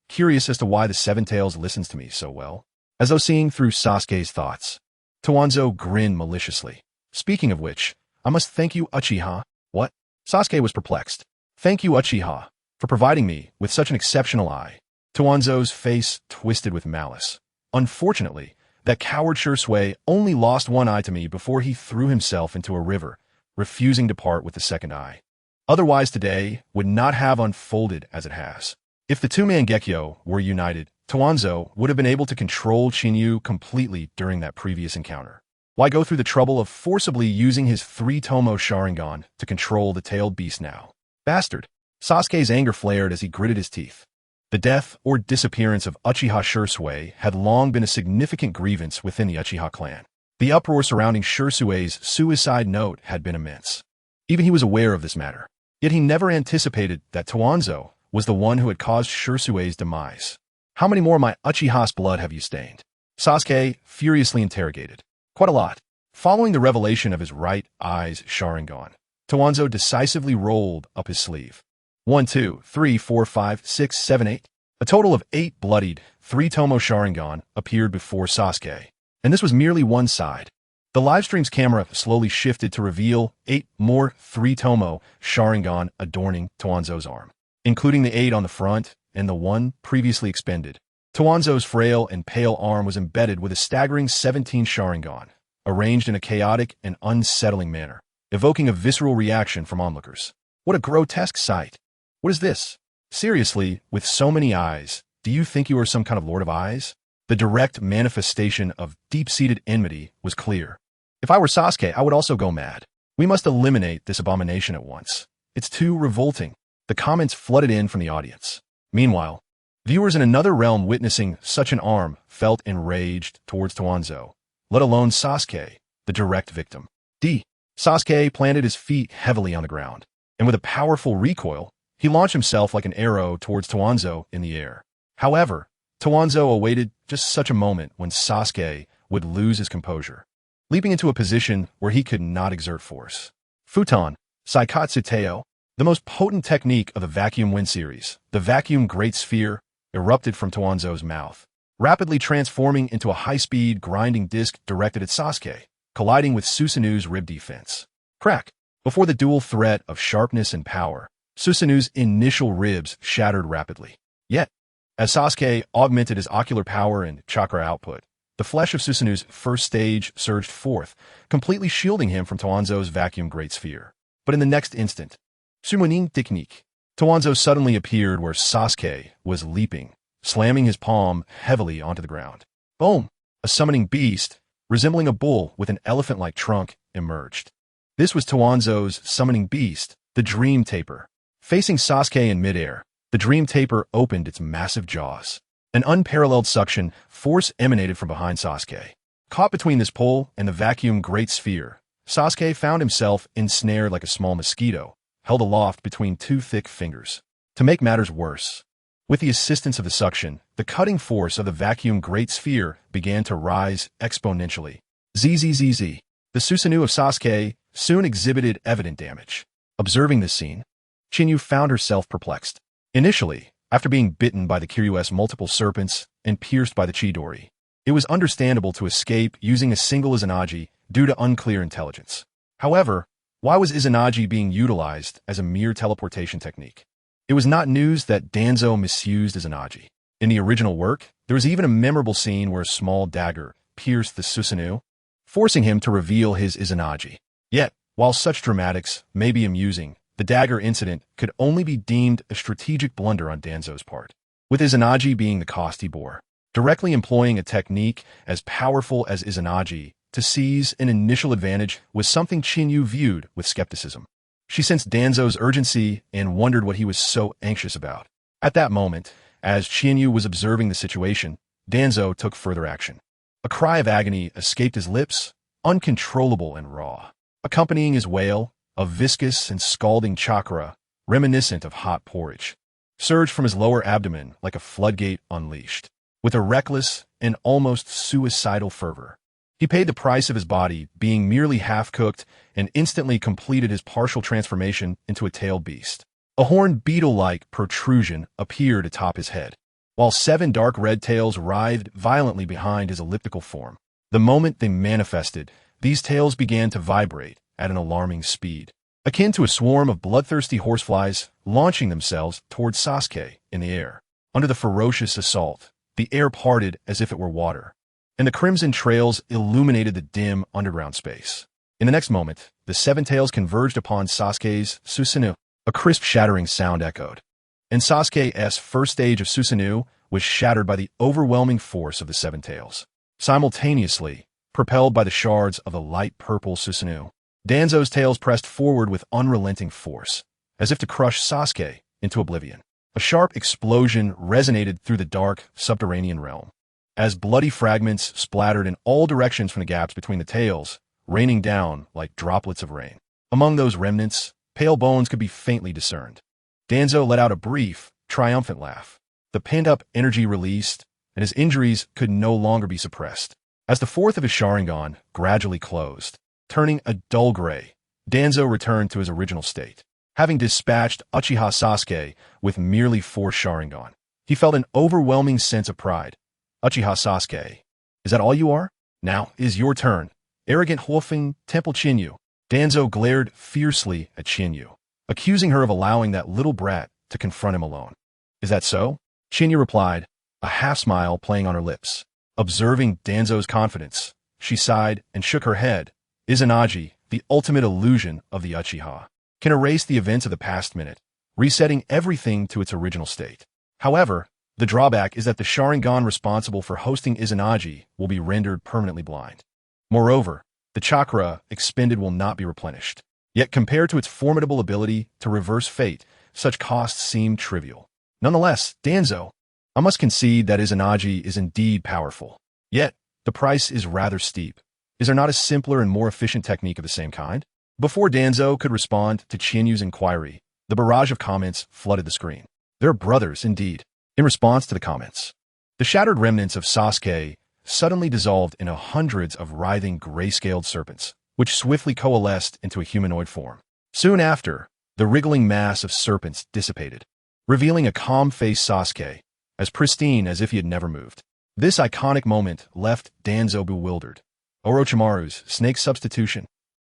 Curious as to why the Seven Tails listens to me so well. As though seeing through Sasuke's thoughts, Tuanzo grinned maliciously. Speaking of which, I must thank you, Uchiha. What? Sasuke was perplexed. Thank you, Uchiha, for providing me with such an exceptional eye. Tuanzo's face twisted with malice. Unfortunately, that coward Shisui only lost one eye to me before he threw himself into a river, refusing to part with the second eye. Otherwise today would not have unfolded as it has. If the two Mangekyo were united, Tuanzo would have been able to control Chinyu completely during that previous encounter. Why go through the trouble of forcibly using his 3-tomo Sharingan to control the tailed beast now? Bastard! Sasuke's anger flared as he gritted his teeth. The death or disappearance of Uchiha Shisui had long been a significant grievance within the Uchiha clan. The uproar surrounding Shisui's suicide note had been immense. Even he was aware of this matter. Yet he never anticipated that Tuanzo was the one who had caused Shisui's demise. How many more of my Uchiha's blood have you stained? Sasuke furiously interrogated. Quite a lot. Following the revelation of his right eye's Sharingan, Tuanzo decisively rolled up his sleeve. 1, 2, 3, 4, 5, 6, 7, 8. A total of 8 bloodied 3-tomo Sharingan appeared before Sasuke. And this was merely one side. The livestream's camera slowly shifted to reveal 8 more 3-tomo Sharingan adorning Tuanzo's arm, including the 8 on the front and the 1 previously expended. Tuanzo's frail and pale arm was embedded with a staggering 17 Sharingan, arranged in a chaotic and unsettling manner, evoking a visceral reaction from onlookers. What a grotesque sight! What is this? Seriously, with so many eyes, do you think you are some kind of Lord of Eyes? The direct manifestation of deep-seated enmity was clear. If I were Sasuke, I would also go mad. We must eliminate this abomination at once. It's too revolting. The comments flooded in from the audience. Meanwhile, viewers in another realm witnessing such an arm felt enraged towards Tuanzo, let alone Sasuke, the direct victim. Sasuke planted his feet heavily on the ground, and with a powerful recoil, he launched himself like an arrow towards Tuanzo in the air. However, Tuanzo awaited just such a moment when Sasuke would lose his composure, leaping into a position where he could not exert force. Futon, Saikatsu Teo, the most potent technique of the Vacuum Wind series, the Vacuum Great Sphere, erupted from Tuanzo's mouth, rapidly transforming into a high-speed grinding disc directed at Sasuke, colliding with Susanu's rib defense. Crack! Before the dual threat of sharpness and power, Susanu's initial ribs shattered rapidly. Yet, as Sasuke augmented his ocular power and chakra output, the flesh of Susanu's first stage surged forth, completely shielding him from Tuanzo's Vacuum Great Sphere. But in the next instant, Summoning Technique, Tuanzo suddenly appeared where Sasuke was leaping, slamming his palm heavily onto the ground. Boom! A summoning beast, resembling a bull with an elephant-like trunk, emerged. This was Tuanzo's summoning beast, the Dream Taper. Facing Sasuke in midair, the Dream Taper opened its massive jaws. An unparalleled suction force emanated from behind Sasuke. Caught between this pole and the Vacuum Great Sphere, Sasuke found himself ensnared like a small mosquito, held aloft between two thick fingers. To make matters worse, with the assistance of the suction, the cutting force of the Vacuum Great Sphere began to rise exponentially. Zzz. The Susanoo of Sasuke soon exhibited evident damage. Observing this scene, Chinyu found herself perplexed. Initially, after being bitten by the Kiryu's multiple serpents and pierced by the Chidori, it was understandable to escape using a single Izanagi due to unclear intelligence. However, why was Izanagi being utilized as a mere teleportation technique? It was not news that Danzo misused Izanagi. In the original work, there was even a memorable scene where a small dagger pierced the Susanoo, forcing him to reveal his Izanagi. Yet, while such dramatics may be amusing, the dagger incident could only be deemed a strategic blunder on Danzo's part, with Izanagi being the cost he bore. Directly employing a technique as powerful as Izanagi to seize an initial advantage was something Chinyu viewed with skepticism. She sensed Danzo's urgency and wondered what he was so anxious about. At that moment, as Chinyu was observing the situation, Danzo took further action. A cry of agony escaped his lips, uncontrollable and raw. Accompanying his wail, a viscous and scalding chakra, reminiscent of hot porridge, surged from his lower abdomen like a floodgate unleashed. With a reckless and almost suicidal fervor, he paid the price of his body being merely half-cooked and instantly completed his partial transformation into a tailed beast. A horned beetle-like protrusion appeared atop his head, while 7 dark red tails writhed violently behind his elliptical form. The moment they manifested, these tails began to vibrate at an alarming speed, akin to a swarm of bloodthirsty horseflies launching themselves towards Sasuke in the air. Under the ferocious assault, the air parted as if it were water, and the crimson trails illuminated the dim underground space. In the next moment, the 7 tails converged upon Sasuke's Susanoo. A crisp shattering sound echoed, and Sasuke's first stage of Susanoo was shattered by the overwhelming force of the 7 tails. Simultaneously, propelled by the shards of the light purple Susanoo, Danzo's tails pressed forward with unrelenting force, as if to crush Sasuke into oblivion. A sharp explosion resonated through the dark, subterranean realm, as bloody fragments splattered in all directions from the gaps between the tails, raining down like droplets of rain. Among those remnants, pale bones could be faintly discerned. Danzo let out a brief, triumphant laugh. The pent-up energy released, and his injuries could no longer be suppressed. As the fourth of his Sharingan gradually closed, turning a dull gray, Danzo returned to his original state. Having dispatched Uchiha Sasuke with merely 4 Sharingan, he felt an overwhelming sense of pride. Uchiha Sasuke, is that all you are? Now is your turn. Arrogant Huofeng TempleChiu. Danzo glared fiercely at Chinyu, accusing her of allowing that little brat to confront him alone. Is that so? Chinyu replied, a half-smile playing on her lips. Observing Danzo's confidence, she sighed and shook her head. Izanagi, the ultimate illusion of the Uchiha, can erase the events of the past minute, resetting everything to its original state. However, The drawback is that the Sharingan responsible for hosting Izanagi will be rendered permanently blind. Moreover, the chakra expended will not be replenished. Yet compared to its formidable ability to reverse fate, such costs seem trivial. Nonetheless, Danzo, I must concede that Izanagi is indeed powerful. Yet, the price is rather steep. Is there not a simpler and more efficient technique of the same kind? Before Danzo could respond to Qianyu's inquiry, the barrage of comments flooded the screen. They're brothers, indeed. In response to the comments, the shattered remnants of Sasuke suddenly dissolved into hundreds of writhing gray-scaled serpents, which swiftly coalesced into a humanoid form. Soon after, the wriggling mass of serpents dissipated, revealing a calm-faced Sasuke, as pristine as if he had never moved. This iconic moment left Danzo bewildered. Orochimaru's snake substitution.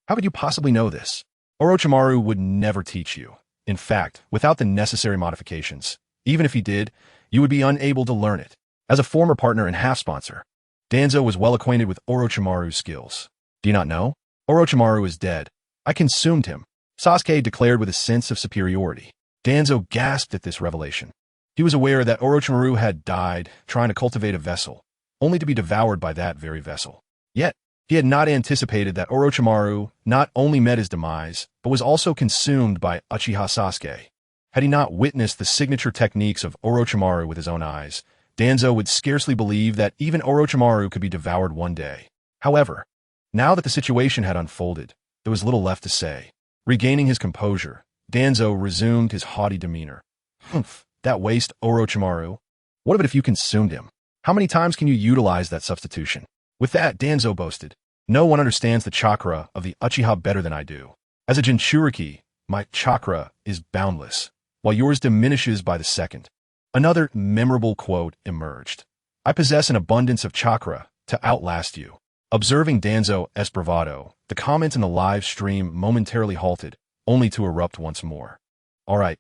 How could you possibly know this? Orochimaru would never teach you. In fact, without the necessary modifications, even if he did, you would be unable to learn it. As a former partner and half-sponsor, Danzo was well acquainted with Orochimaru's skills. Do you not know? Orochimaru is dead. I consumed him, Sasuke declared with a sense of superiority. Danzo gasped at this revelation. He was aware that Orochimaru had died trying to cultivate a vessel, only to be devoured by that very vessel. Yet, he had not anticipated that Orochimaru not only met his demise, but was also consumed by Uchiha Sasuke. Had he not witnessed the signature techniques of Orochimaru with his own eyes, Danzo would scarcely believe that even Orochimaru could be devoured one day. However, now that the situation had unfolded, there was little left to say. Regaining his composure, Danzo resumed his haughty demeanor. Humph, that waste Orochimaru. What of it if you consumed him? How many times can you utilize that substitution? With that, Danzo boasted, no one understands the chakra of the Uchiha better than I do. As a Jinchuriki, my chakra is boundless, while yours diminishes by the second. Another memorable quote emerged. I possess an abundance of chakra to outlast you. Observing Danzo's bravado, the comments in the live stream momentarily halted, only to erupt once more. All right,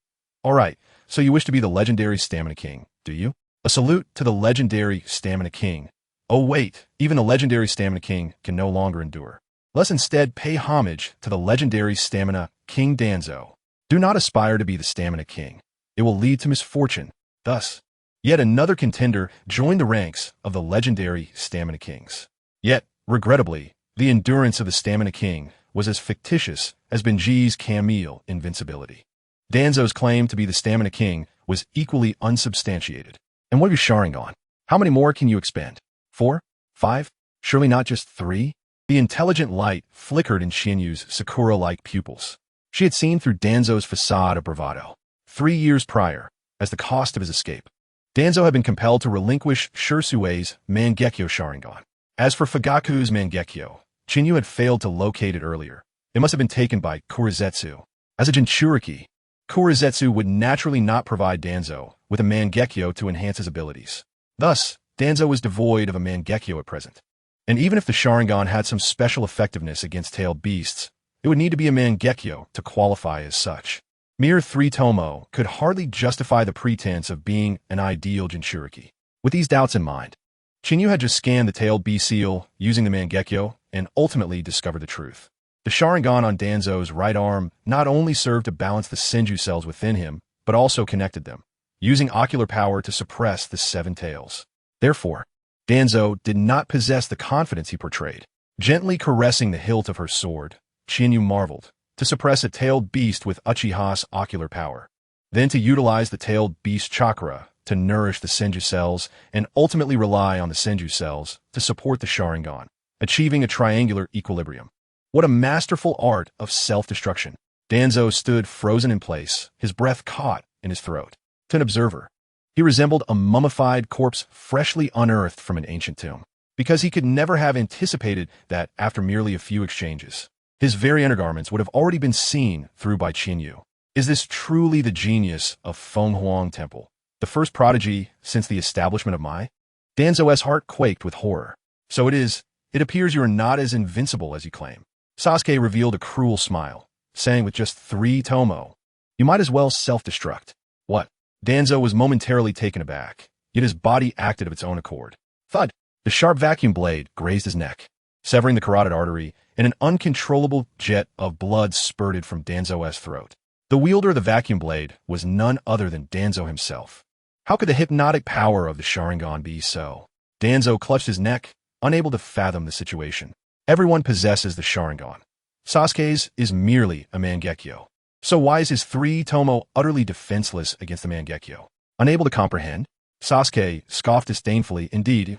so you wish to be the legendary Stamina King, do you? A salute to the legendary Stamina King. Oh wait, even the legendary Stamina King can no longer endure. Let's instead pay homage to the legendary Stamina King Danzo. Do not aspire to be the Stamina King. It will lead to misfortune. Thus, yet another contender joined the ranks of the legendary Stamina Kings. Yet, regrettably, the endurance of the Stamina King was as fictitious as Benji's Camille invincibility. Danzo's claim to be the Stamina King was equally unsubstantiated. And what of your Sharingan? How many more can you expend? 4? 5? Surely not just 3? The intelligent light flickered in Qianyu's Sakura-like pupils. She had seen through Danzo's facade of bravado. 3 years prior, as the cost of his escape, Danzo had been compelled to relinquish Shirsue's Mangekyo Sharingan. As for Fugaku's Mangekyo, Qianyu had failed to locate it earlier. It must have been taken by Kurizetsu. As a Jinchuriki, Kurizetsu would naturally not provide Danzo with a Mangekyo to enhance his abilities. Thus, Danzo was devoid of a Mangekyo at present. And even if the Sharingan had some special effectiveness against tailed beasts, it would need to be a Mangekyo to qualify as such. Mere 3 Tomo could hardly justify the pretense of being an ideal Jinchuriki. With these doubts in mind, Qianyu had just scanned the tailed bee seal using the Mangekyo and ultimately discovered the truth. The Sharingan on Danzo's right arm not only served to balance the Senju cells within him, but also connected them, using ocular power to suppress the 7 tails. Therefore, Danzo did not possess the confidence he portrayed. Gently caressing the hilt of her sword, Qianyu marveled, to suppress a tailed beast with Uchiha's ocular power, then to utilize the tailed beast chakra to nourish the Senju cells and ultimately rely on the Senju cells to support the Sharingan, achieving a triangular equilibrium. What a masterful art of self-destruction. Danzo stood frozen in place, his breath caught in his throat. To an observer, he resembled a mummified corpse freshly unearthed from an ancient tomb, because he could never have anticipated that after merely a few exchanges, his very undergarments would have already been seen through by Qianyu. Is this truly the genius of Fenghuang Temple, the first prodigy since the establishment of Mai? Danzo's heart quaked with horror. So it is. It appears you are not as invincible as you claim. Sasuke revealed a cruel smile, saying with just 3 Tomo, you might as well self-destruct. What? Danzo was momentarily taken aback, yet his body acted of its own accord. Thud! The sharp vacuum blade grazed his neck, severing the carotid artery, and an uncontrollable jet of blood spurted from Danzo's throat. The wielder of the vacuum blade was none other than Danzo himself. How could the hypnotic power of the Sharingan be so? Danzo clutched his neck, unable to fathom the situation. Everyone possesses the Sharingan. Sasuke's is merely a Mangekyo. So why is his 3-tomo utterly defenseless against the Mangekyo? Unable to comprehend, Sasuke scoffed disdainfully. Indeed,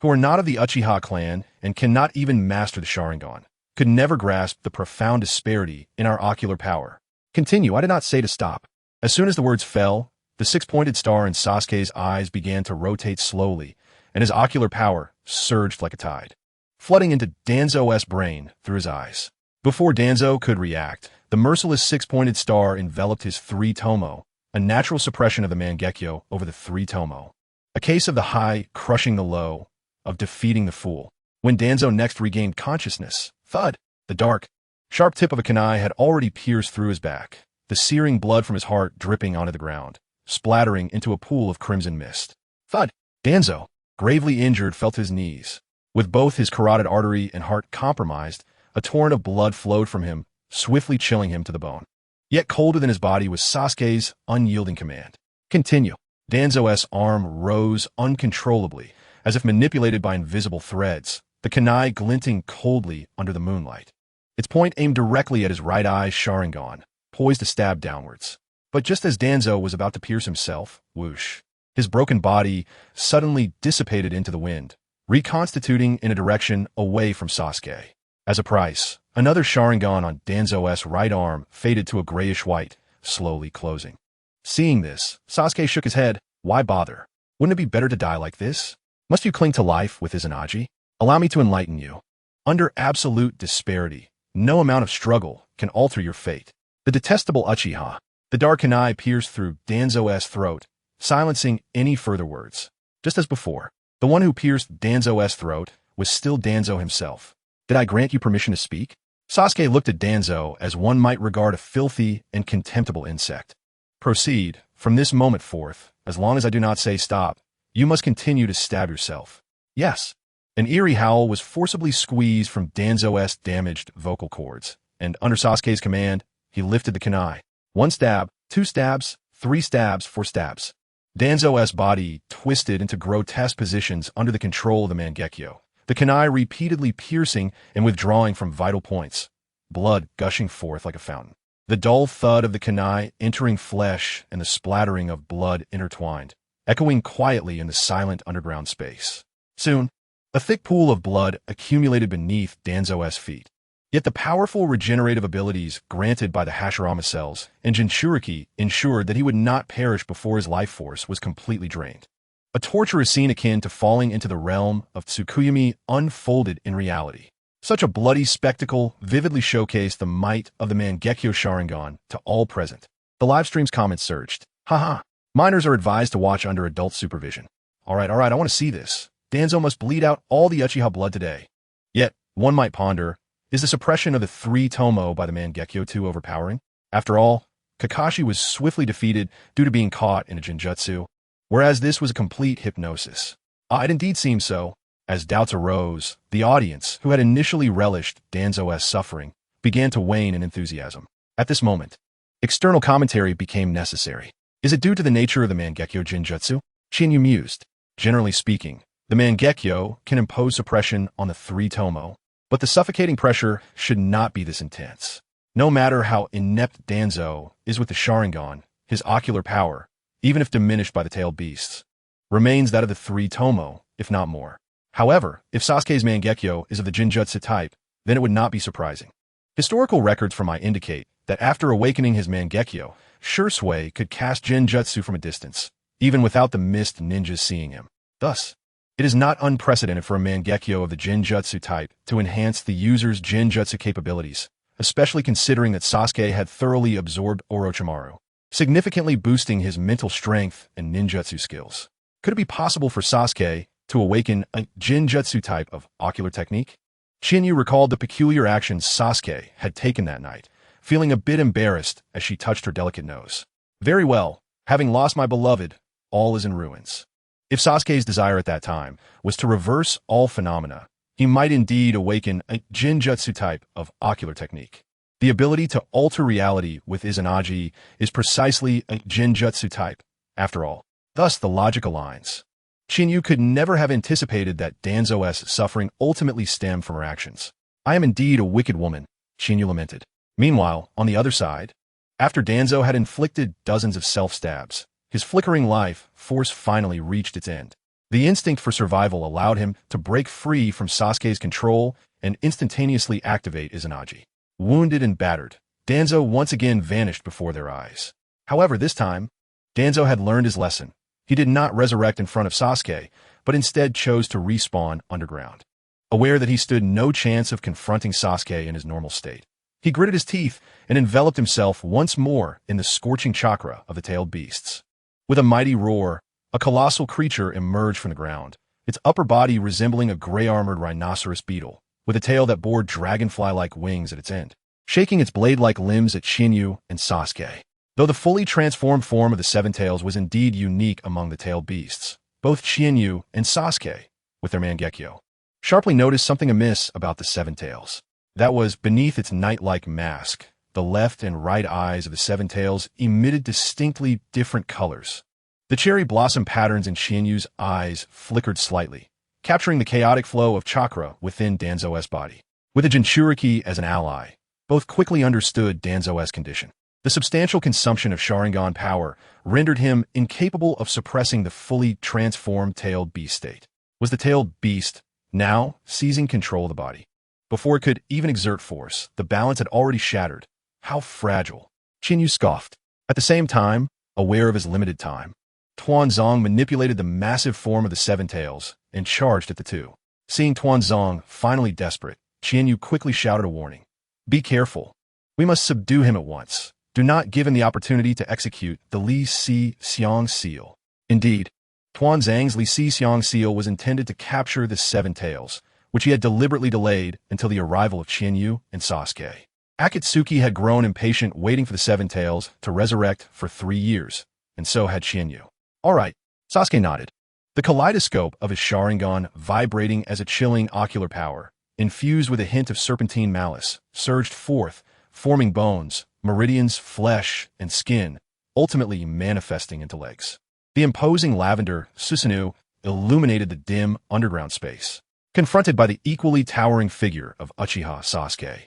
who are not of the Uchiha clan and cannot even master the Sharingan, could never grasp the profound disparity in our ocular power. Continue, I did not say to stop. As soon as the words fell, the six-pointed star in Sasuke's eyes began to rotate slowly, and his ocular power surged like a tide, flooding into Danzo's brain through his eyes. Before Danzo could react, the merciless six-pointed star enveloped his 3-tomo, a natural suppression of the Mangekyo over the 3-tomo. A case of the high crushing the low, of defeating the fool. When Danzo next regained consciousness, thud, the dark, sharp tip of a kunai had already pierced through his back, the searing blood from his heart dripping onto the ground, splattering into a pool of crimson mist. Thud! Danzo, gravely injured, fell to his knees. With both his carotid artery and heart compromised, a torrent of blood flowed from him, swiftly chilling him to the bone. Yet colder than his body was Sasuke's unyielding command. Continue. Danzo's arm rose uncontrollably, as if manipulated by invisible threads, the kunai glinting coldly under the moonlight. Its point aimed directly at his right eye Sharingan, poised to stab downwards. But just as Danzo was about to pierce himself, whoosh, his broken body suddenly dissipated into the wind, reconstituting in a direction away from Sasuke. As a price, another Sharingan on Danzo's right arm faded to a grayish-white, slowly closing. Seeing this, Sasuke shook his head. Why bother? Wouldn't it be better to die like this? Must you cling to life with Izanagi? Allow me to enlighten you. Under absolute disparity, no amount of struggle can alter your fate. The detestable Uchiha, the dark kunai pierced through Danzo's throat, silencing any further words. Just as before, the one who pierced Danzo's throat was still Danzo himself. Did I grant you permission to speak? Sasuke looked at Danzo as one might regard a filthy and contemptible insect. Proceed, from this moment forth, as long as I do not say stop. You must continue to stab yourself. Yes. An eerie howl was forcibly squeezed from Danzo's damaged vocal cords, and under Sasuke's command, he lifted the kunai. 1 stab, 2 stabs, 3 stabs, 4 stabs. Danzo's body twisted into grotesque positions under the control of the Mangekyo, the kunai repeatedly piercing and withdrawing from vital points, blood gushing forth like a fountain. The dull thud of the kunai entering flesh and the splattering of blood intertwined, echoing quietly in the silent underground space. Soon, a thick pool of blood accumulated beneath Danzo's feet. Yet the powerful regenerative abilities granted by the Hashirama cells and Jinchuriki ensured that he would not perish before his life force was completely drained. A torturous scene akin to falling into the realm of Tsukuyami unfolded in reality. Such a bloody spectacle vividly showcased the might of the Mangekyo Sharingan to all present. The livestream's comments surged. Haha. Minors are advised to watch under adult supervision. Alright, I want to see this. Danzo must bleed out all the Uchiha blood today. Yet, one might ponder, is the suppression of the 3-tomo by the Mangekyo too overpowering? After all, Kakashi was swiftly defeated due to being caught in a Jinjutsu, whereas this was a complete hypnosis. It indeed seemed so. As doubts arose, the audience, who had initially relished Danzo's suffering, began to wane in enthusiasm. At this moment, external commentary became necessary. Is it due to the nature of the Mangekyo Jinjutsu? Shinyu mused. Generally speaking, the Mangekyo can impose suppression on the 3-tomo, but the suffocating pressure should not be this intense. No matter how inept Danzo is with the Sharingan, his ocular power, even if diminished by the tailed beasts, remains that of the 3-tomo, if not more. However, if Sasuke's Mangekyo is of the Jinjutsu type, then it would not be surprising. Historical records from Mai indicate that after awakening his Mangekyo, Shursui could cast Jinjutsu from a distance, even without the mist ninjas seeing him. Thus, it is not unprecedented for a Mangekyo of the Jinjutsu type to enhance the user's Jinjutsu capabilities, especially considering that Sasuke had thoroughly absorbed Orochimaru, significantly boosting his mental strength and ninjutsu skills. Could it be possible for Sasuke to awaken a Jinjutsu type of ocular technique? Shinyu recalled the peculiar actions Sasuke had taken that night, feeling a bit embarrassed as she touched her delicate nose. Very well, having lost my beloved, all is in ruins. If Sasuke's desire at that time was to reverse all phenomena, he might indeed awaken a Jinjutsu type of ocular technique. The ability to alter reality with Izanagi is precisely a Jinjutsu type, after all. Thus, the logic aligns. Yu could never have anticipated that Danzo's suffering ultimately stemmed from her actions. I am indeed a wicked woman, Yu lamented. Meanwhile, on the other side, after Danzo had inflicted dozens of self-stabs, his flickering life force finally reached its end. The instinct for survival allowed him to break free from Sasuke's control and instantaneously activate Izanagi. Wounded and battered, Danzo once again vanished before their eyes. However, this time, Danzo had learned his lesson. He did not resurrect in front of Sasuke, but instead chose to respawn underground. Aware that he stood no chance of confronting Sasuke in his normal state, he gritted his teeth and enveloped himself once more in the scorching chakra of the tailed beasts. With a mighty roar, a colossal creature emerged from the ground, its upper body resembling a gray-armored rhinoceros beetle, with a tail that bore dragonfly-like wings at its end, shaking its blade-like limbs at Yu and Sasuke. Though the fully transformed form of the Seven Tails was indeed unique among the tailed beasts, both Yu and Sasuke, with their Mangekyo, sharply noticed something amiss about the Seven Tails. That was, beneath its knight-like mask, the left and right eyes of the Seven Tails emitted distinctly different colors. The cherry blossom patterns in Yu's eyes flickered slightly, capturing the chaotic flow of chakra within Danzo's body. With a Jinchuriki as an ally, both quickly understood Danzo's condition. The substantial consumption of Sharingan power rendered him incapable of suppressing the fully transformed tailed beast state. Was the tailed beast now seizing control of the body? Before it could even exert force, the balance had already shattered. How fragile. Yu scoffed. At the same time, aware of his limited time, Tuanzong manipulated the massive form of the Seven Tails and charged at the two. Seeing Tuanzong finally desperate, Yu quickly shouted a warning. Be careful. We must subdue him at once. Do not give him the opportunity to execute the Li Si Xiang seal. Indeed, Tuanzang's Li Si Xiang seal was intended to capture the Seven Tails, which he had deliberately delayed until the arrival of Yu and Sasuke. Akatsuki had grown impatient waiting for the Seven Tails to resurrect for 3 years, and so had Yu. All right, Sasuke nodded. The kaleidoscope of his Sharingan vibrating as a chilling ocular power, infused with a hint of serpentine malice, surged forth, forming bones, meridians, flesh, and skin, ultimately manifesting into legs. The imposing lavender Susanoo illuminated the dim underground space, confronted by the equally towering figure of Uchiha Sasuke.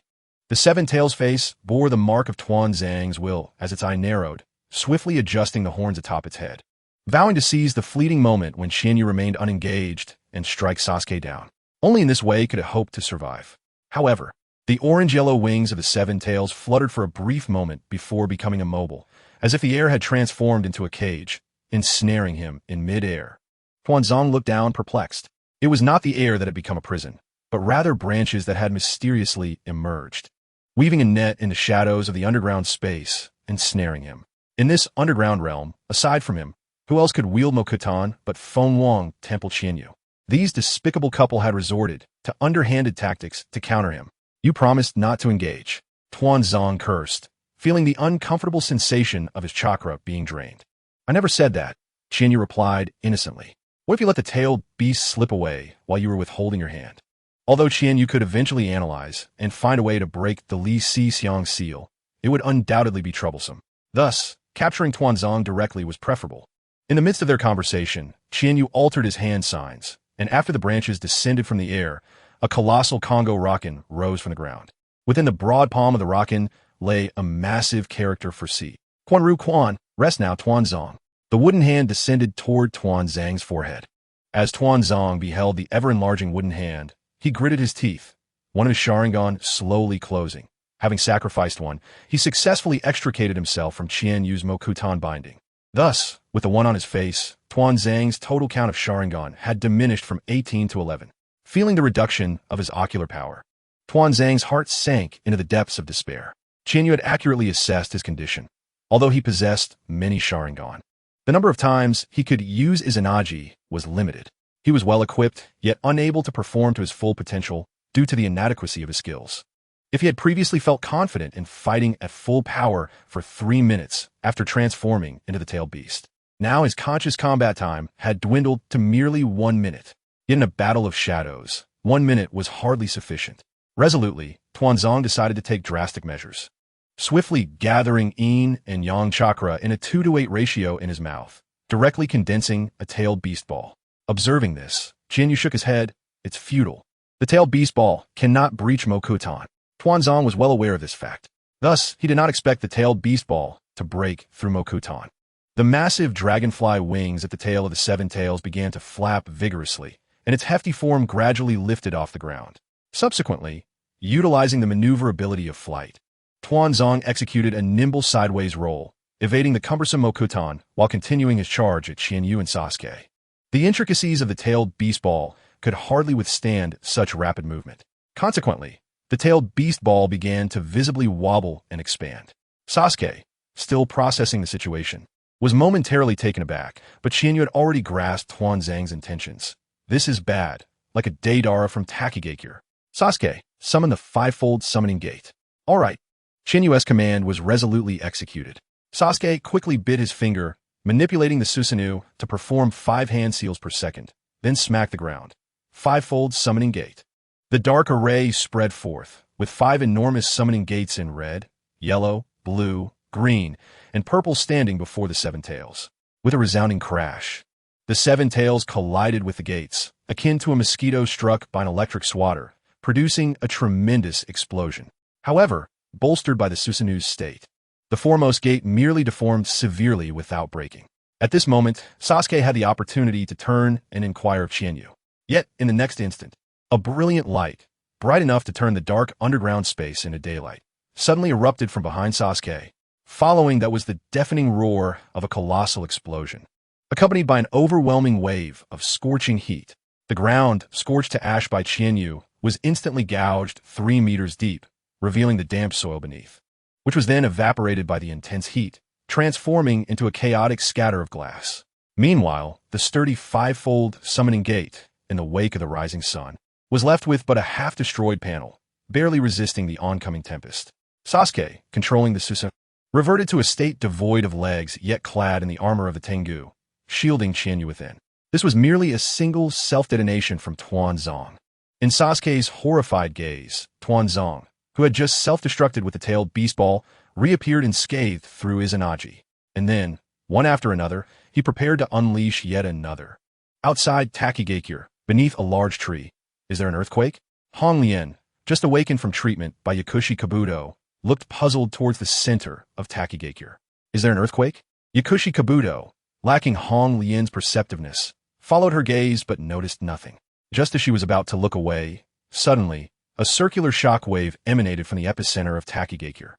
The Seven Tails face bore the mark of Tuanzang's will as its eye narrowed, swiftly adjusting the horns atop its head, vowing to seize the fleeting moment when Yu remained unengaged and strike Sasuke down. Only in this way could it hope to survive. However, the orange-yellow wings of the Seven Tails fluttered for a brief moment before becoming immobile, as if the air had transformed into a cage, ensnaring him in mid-air. Tuanzong looked down, perplexed. It was not the air that had become a prison, but rather branches that had mysteriously emerged, weaving a net in the shadows of the underground space, ensnaring him. In this underground realm, aside from him, who else could wield Mokutan but Feng TempleChiu? These despicable couple had resorted to underhanded tactics to counter him. You promised not to engage. Tuanzong cursed, feeling the uncomfortable sensation of his chakra being drained. I never said that, Yu replied innocently. What if you let the tailed beast slip away while you were withholding your hand? Although Yu could eventually analyze and find a way to break the Li Si Xiang seal, it would undoubtedly be troublesome. Thus, capturing Tuanzong directly was preferable. In the midst of their conversation, Yu altered his hand signs, and after the branches descended from the air, a colossal Congo Raken rose from the ground. Within the broad palm of the Raken lay a massive character for Si. Quanru Quan, rest now, Tuanzong. The wooden hand descended toward Tuanzang's forehead. As Tuanzong beheld the ever-enlarging wooden hand, he gritted his teeth, one of his Sharingan slowly closing. Having sacrificed one, he successfully extricated himself from Yu's Mokutan binding. Thus, with the one on his face, Tuanzang's total count of Sharingan had diminished from 18 to 11. Feeling the reduction of his ocular power, Tuanzang's heart sank into the depths of despair. Yu had accurately assessed his condition. Although he possessed many Sharingan, the number of times he could use Izanagi was limited. He was well-equipped, yet unable to perform to his full potential due to the inadequacy of his skills. If he had previously felt confident in fighting at full power for 3 minutes after transforming into the tailed beast, now his conscious combat time had dwindled to merely 1 minute. Yet in a battle of shadows, 1 minute was hardly sufficient. Resolutely, Tuanzong decided to take drastic measures. Swiftly gathering yin and yang chakra in a 2-to-8 ratio in his mouth, directly condensing a tailed beast ball. Observing this, Qianyu shook his head. It's futile. The tailed beast ball cannot breach Mokutan. Tuanzong was well aware of this fact. Thus, he did not expect the tailed beast ball to break through Mokutan. The massive dragonfly wings at the tail of the seven tails began to flap vigorously, and its hefty form gradually lifted off the ground. Subsequently, utilizing the maneuverability of flight, Tuanzong executed a nimble sideways roll, evading the cumbersome Mokutan while continuing his charge at Qianyu and Sasuke. The intricacies of the tailed beast ball could hardly withstand such rapid movement. Consequently, the tailed beast ball began to visibly wobble and expand. Sasuke, still processing the situation, was momentarily taken aback, but Qianyu had already grasped Tuanzang's intentions. This is bad, like a Deidara from Takigakure. Sasuke, summon the fivefold summoning gate. All right. Qianyu's command was resolutely executed. Sasuke quickly bit his finger, manipulating the Susanoo to perform 5 hand seals per second, then smacked the ground. Fivefold summoning gate. The dark array spread forth, with 5 enormous summoning gates in red, yellow, blue, green, and purple standing before the seven tails. With a resounding crash, the seven tails collided with the gates, akin to a mosquito struck by an electric swatter, producing a tremendous explosion. However, bolstered by the Susanoo's state, the foremost gate merely deformed severely without breaking. At this moment, Sasuke had the opportunity to turn and inquire of Qianyu. Yet, in the next instant, a brilliant light, bright enough to turn the dark underground space into daylight, suddenly erupted from behind Sasuke. Following that was the deafening roar of a colossal explosion, accompanied by an overwhelming wave of scorching heat. The ground, scorched to ash by Qianyu, was instantly gouged 3 meters deep, revealing the damp soil beneath, which was then evaporated by the intense heat, transforming into a chaotic scatter of glass. Meanwhile, the sturdy fivefold summoning gate, in the wake of the rising sun, was left with but a half-destroyed panel, barely resisting the oncoming tempest. Sasuke, controlling the Susanoo, reverted to a state devoid of legs yet clad in the armor of the Tengu, shielding Qianyu within. This was merely a single self-detonation from Tuanzong. In Sasuke's horrified gaze, Tuanzong, who had just self-destructed with the tailed beast ball, reappeared unscathed through Izanagi. And then, one after another, he prepared to unleash yet another. Outside Takigakure, beneath a large tree, is there an earthquake? Hong Lian, just awakened from treatment by Yakushi Kabuto, looked puzzled towards the center of Takigakure. Is there an earthquake? Yakushi Kabuto, lacking Hong Lian's perceptiveness, followed her gaze but noticed nothing. Just as she was about to look away, suddenly, a circular shock wave emanated from the epicenter of Takigakure,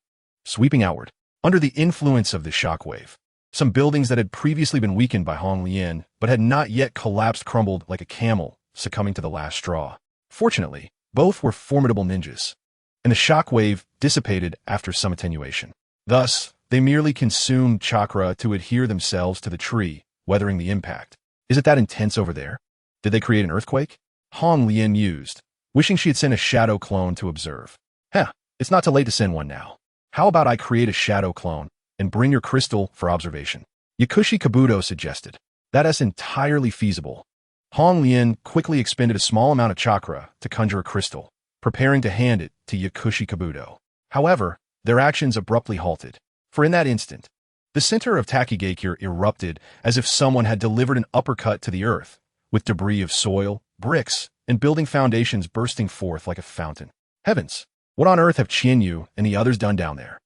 sweeping outward. Under the influence of this shock wave, some buildings that had previously been weakened by Hong Lian but had not yet collapsed crumbled like a camel succumbing to the last straw. Fortunately, both were formidable ninjas, and the shock wave dissipated after some attenuation. Thus, they merely consumed chakra to adhere themselves to the tree, weathering the impact. Is it that intense over there? Did they create an earthquake? Hong Lian mused, wishing she had sent a shadow clone to observe. It's not too late to send one now. How about I create a shadow clone and bring your crystal for observation? Yakushi Kabuto suggested. That is entirely feasible. Hong Lian quickly expended a small amount of chakra to conjure a crystal, preparing to hand it to Yakushi Kabuto. However, their actions abruptly halted, for in that instant, the center of Takigakure erupted as if someone had delivered an uppercut to the earth, with debris of soil, bricks, and building foundations bursting forth like a fountain. Heavens! What on earth have Qianyu and the others done down there?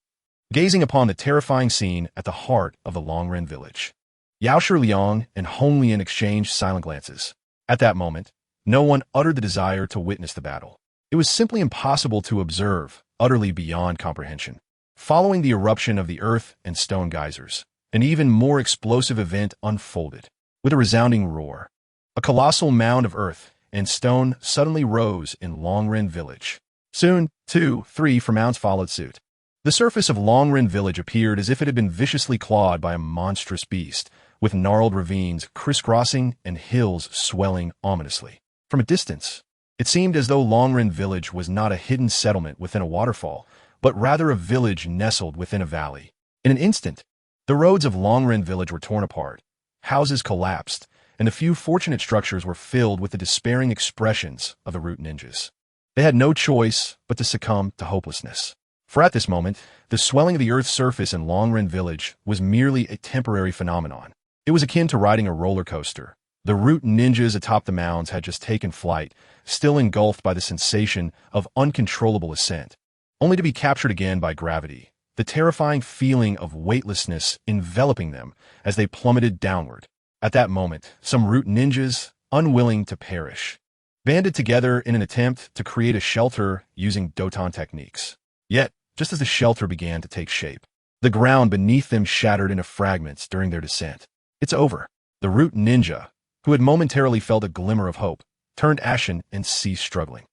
Gazing upon the terrifying scene at the heart of the Longren village, Yao Shiliang and Hong Lian exchanged silent glances. At that moment, no one uttered the desire to witness the battle. It was simply impossible to observe, utterly beyond comprehension. Following the eruption of the earth and stone geysers, an even more explosive event unfolded. With a resounding roar, a colossal mound of earth and stone suddenly rose in Longren village. Soon, 2, 3 mounds followed suit. The surface of Longren village appeared as if it had been viciously clawed by a monstrous beast, with gnarled ravines crisscrossing and hills swelling ominously. From a distance, it seemed as though Longren village was not a hidden settlement within a waterfall, but rather a village nestled within a valley. In an instant, the roads of Longren village were torn apart, houses collapsed, and the few fortunate structures were filled with the despairing expressions of the root ninjas. They had no choice but to succumb to hopelessness. For at this moment, the swelling of the earth's surface in Longren village was merely a temporary phenomenon. It was akin to riding a roller coaster. The root ninjas atop the mounds had just taken flight, still engulfed by the sensation of uncontrollable ascent, only to be captured again by gravity, the terrifying feeling of weightlessness enveloping them as they plummeted downward. At that moment, some root ninjas, unwilling to perish, banded together in an attempt to create a shelter using Doton techniques. Yet, just as the shelter began to take shape, the ground beneath them shattered into fragments during their descent. It's over. The root ninja, who had momentarily felt a glimmer of hope, turned ashen and ceased struggling.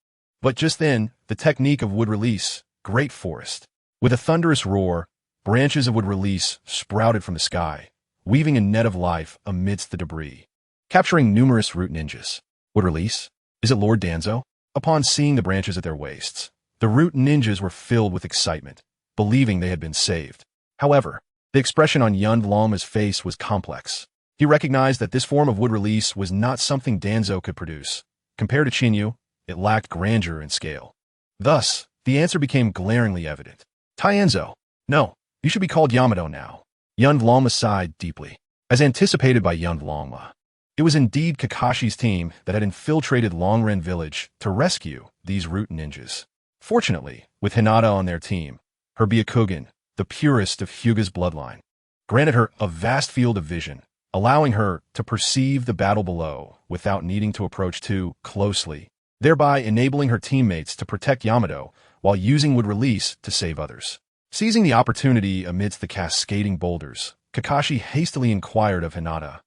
But just then, the technique of wood release, great forest. With a thunderous roar, branches of wood release sprouted from the sky, weaving a net of life amidst the debris, capturing numerous root ninjas. Wood release? Is it Lord Danzo? Upon seeing the branches at their waists, the root ninjas were filled with excitement, believing they had been saved. However, the expression on Yun Vlogma's face was complex. He recognized that this form of wood release was not something Danzo could produce. Compared to Chinyu, it lacked grandeur and scale. Thus, the answer became glaringly evident. Taienzo. No, you should be called Yamato now. Yun Vlogma sighed deeply. As anticipated by Yun Vlogma, it was indeed Kakashi's team that had infiltrated Longren Village to rescue these root ninjas. Fortunately, with Hinata on their team, her Byakugan, the purest of Hyuga's bloodline, granted her a vast field of vision, allowing her to perceive the battle below without needing to approach too closely, thereby enabling her teammates to protect Yamato while using wood release to save others. Seizing the opportunity amidst the cascading boulders, Kakashi hastily inquired of Hinata.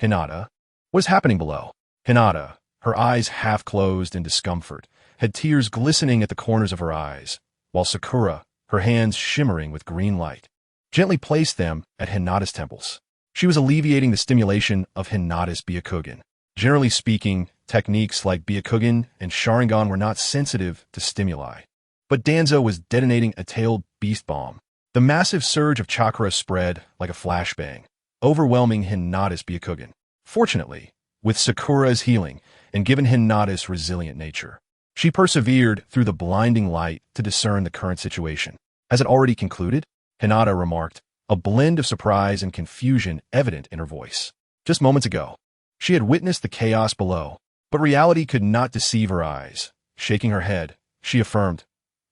Hinata, what is happening below? Hinata, her eyes half closed in discomfort, had tears glistening at the corners of her eyes, while Sakura, her hands shimmering with green light, gently placed them at Hinata's temples. She was alleviating the stimulation of Hinata's Byakugan. Generally speaking, techniques like Byakugan and Sharingan were not sensitive to stimuli. But Danzo was detonating a tailed beast bomb. The massive surge of chakra spread like a flashbang, overwhelming Hinata's Byakugan. Fortunately, with Sakura's healing and given Hinata's resilient nature, she persevered through the blinding light to discern the current situation. Has it already concluded? Hinata remarked, a blend of surprise and confusion evident in her voice. Just moments ago, she had witnessed the chaos below, but reality could not deceive her eyes. Shaking her head, she affirmed,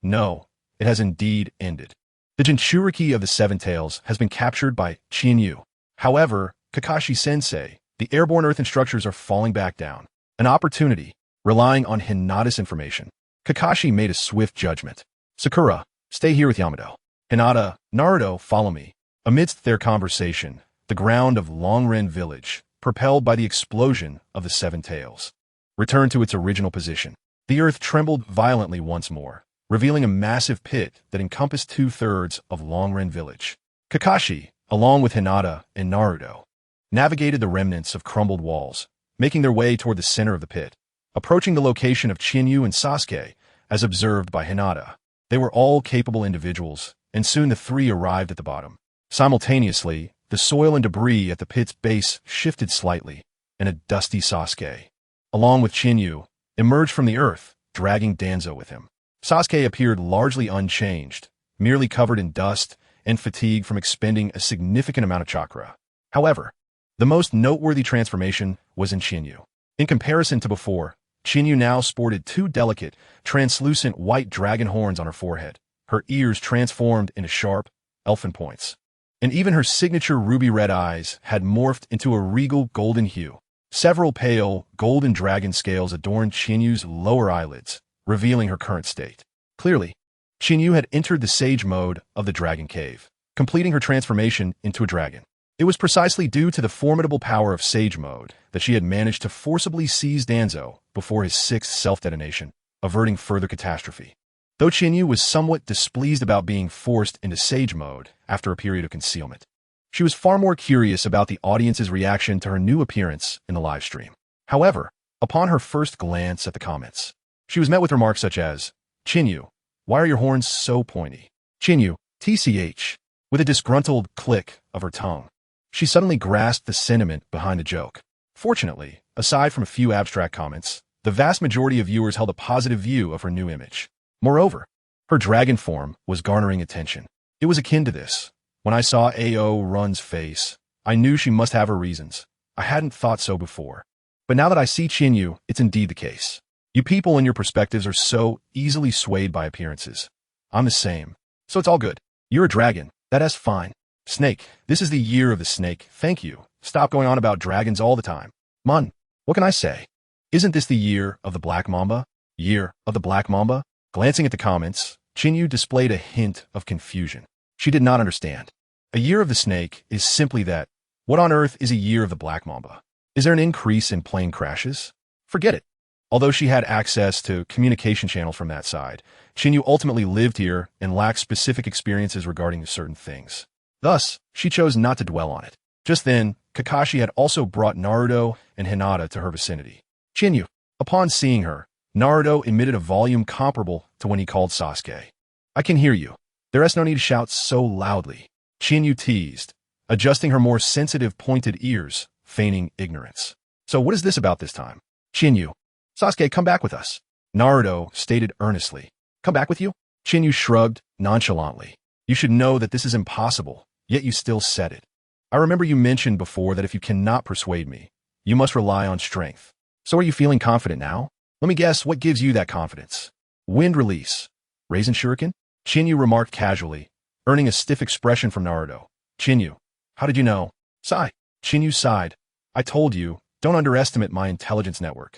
no, it has indeed ended. The Jinchuriki of the Seven Tails has been captured by Chinyu. However, Kakashi-sensei, the airborne earthen structures are falling back down. An opportunity, relying on Hinata's information. Kakashi made a swift judgment. Sakura, stay here with Yamato. Hinata, Naruto, follow me. Amidst their conversation, the ground of Longren Village, propelled by the explosion of the Seven Tails, returned to its original position. The earth trembled violently once more, revealing a massive pit that encompassed 2/3 of Longren Village. Kakashi, along with Hinata and Naruto, navigated the remnants of crumbled walls, making their way toward the center of the pit, approaching the location of Chinyu and Sasuke, as observed by Hinata. They were all capable individuals, and soon the three arrived at the bottom. Simultaneously, the soil and debris at the pit's base shifted slightly, and a dusty Sasuke, along with Chinyu, emerged from the earth, dragging Danzo with him. Sasuke appeared largely unchanged, merely covered in dust and fatigue from expending a significant amount of chakra. However, the most noteworthy transformation was in Chinyu. In comparison to before, Chinyu now sported two delicate, translucent white dragon horns on her forehead. Her ears transformed into sharp, elfin points. And even her signature ruby-red eyes had morphed into a regal golden hue. Several pale, golden dragon scales adorned Chinyu's lower eyelids, revealing her current state. Clearly, Chinyu had entered the sage mode of the dragon cave, completing her transformation into a dragon. It was precisely due to the formidable power of sage mode that she had managed to forcibly seize Danzo before his sixth self-detonation, averting further catastrophe. Though Chinyu was somewhat displeased about being forced into sage mode after a period of concealment, she was far more curious about the audience's reaction to her new appearance in the livestream. However, upon her first glance at the comments, she was met with remarks such as, Chinyu, why are your horns so pointy? Chinyu, TCH, with a disgruntled click of her tongue. She suddenly grasped the sentiment behind the joke. Fortunately, aside from a few abstract comments, the vast majority of viewers held a positive view of her new image. Moreover, her dragon form was garnering attention. It was akin to this. When I saw AO Run's face, I knew she must have her reasons. I hadn't thought so before. But now that I see Chinyu, it's indeed the case. You people and your perspectives are so easily swayed by appearances. I'm the same. So it's all good. You're a dragon. That's fine. Snake, this is the year of the snake. Thank you. Stop going on about dragons all the time. Mun, what can I say? Isn't this the year of the Black Mamba? Year of the Black Mamba? Glancing at the comments, Chinyu displayed a hint of confusion. She did not understand. A year of the snake is simply that. What on earth is a year of the Black Mamba? Is there an increase in plane crashes? Forget it. Although she had access to communication channels from that side, Chinyu ultimately lived here and lacked specific experiences regarding certain things. Thus, she chose not to dwell on it. Just then, Kakashi had also brought Naruto and Hinata to her vicinity. Chinyu. Upon seeing her, Naruto emitted a volume comparable to when he called Sasuke. I can hear you. There is no need to shout so loudly. Chinyu teased, adjusting her more sensitive pointed ears, feigning ignorance. So what is this about this time? Chinyu. Sasuke, come back with us. Naruto stated earnestly. Come back with you? Chinyu shrugged nonchalantly. You should know that this is impossible, yet you still said it. I remember you mentioned before that if you cannot persuade me, you must rely on strength. So are you feeling confident now? Let me guess what gives you that confidence. Wind release. Raisin shuriken? Chinyu remarked casually, earning a stiff expression from Naruto. Chinyu. How did you know? Sigh. Chinyu sighed. I told you, don't underestimate my intelligence network.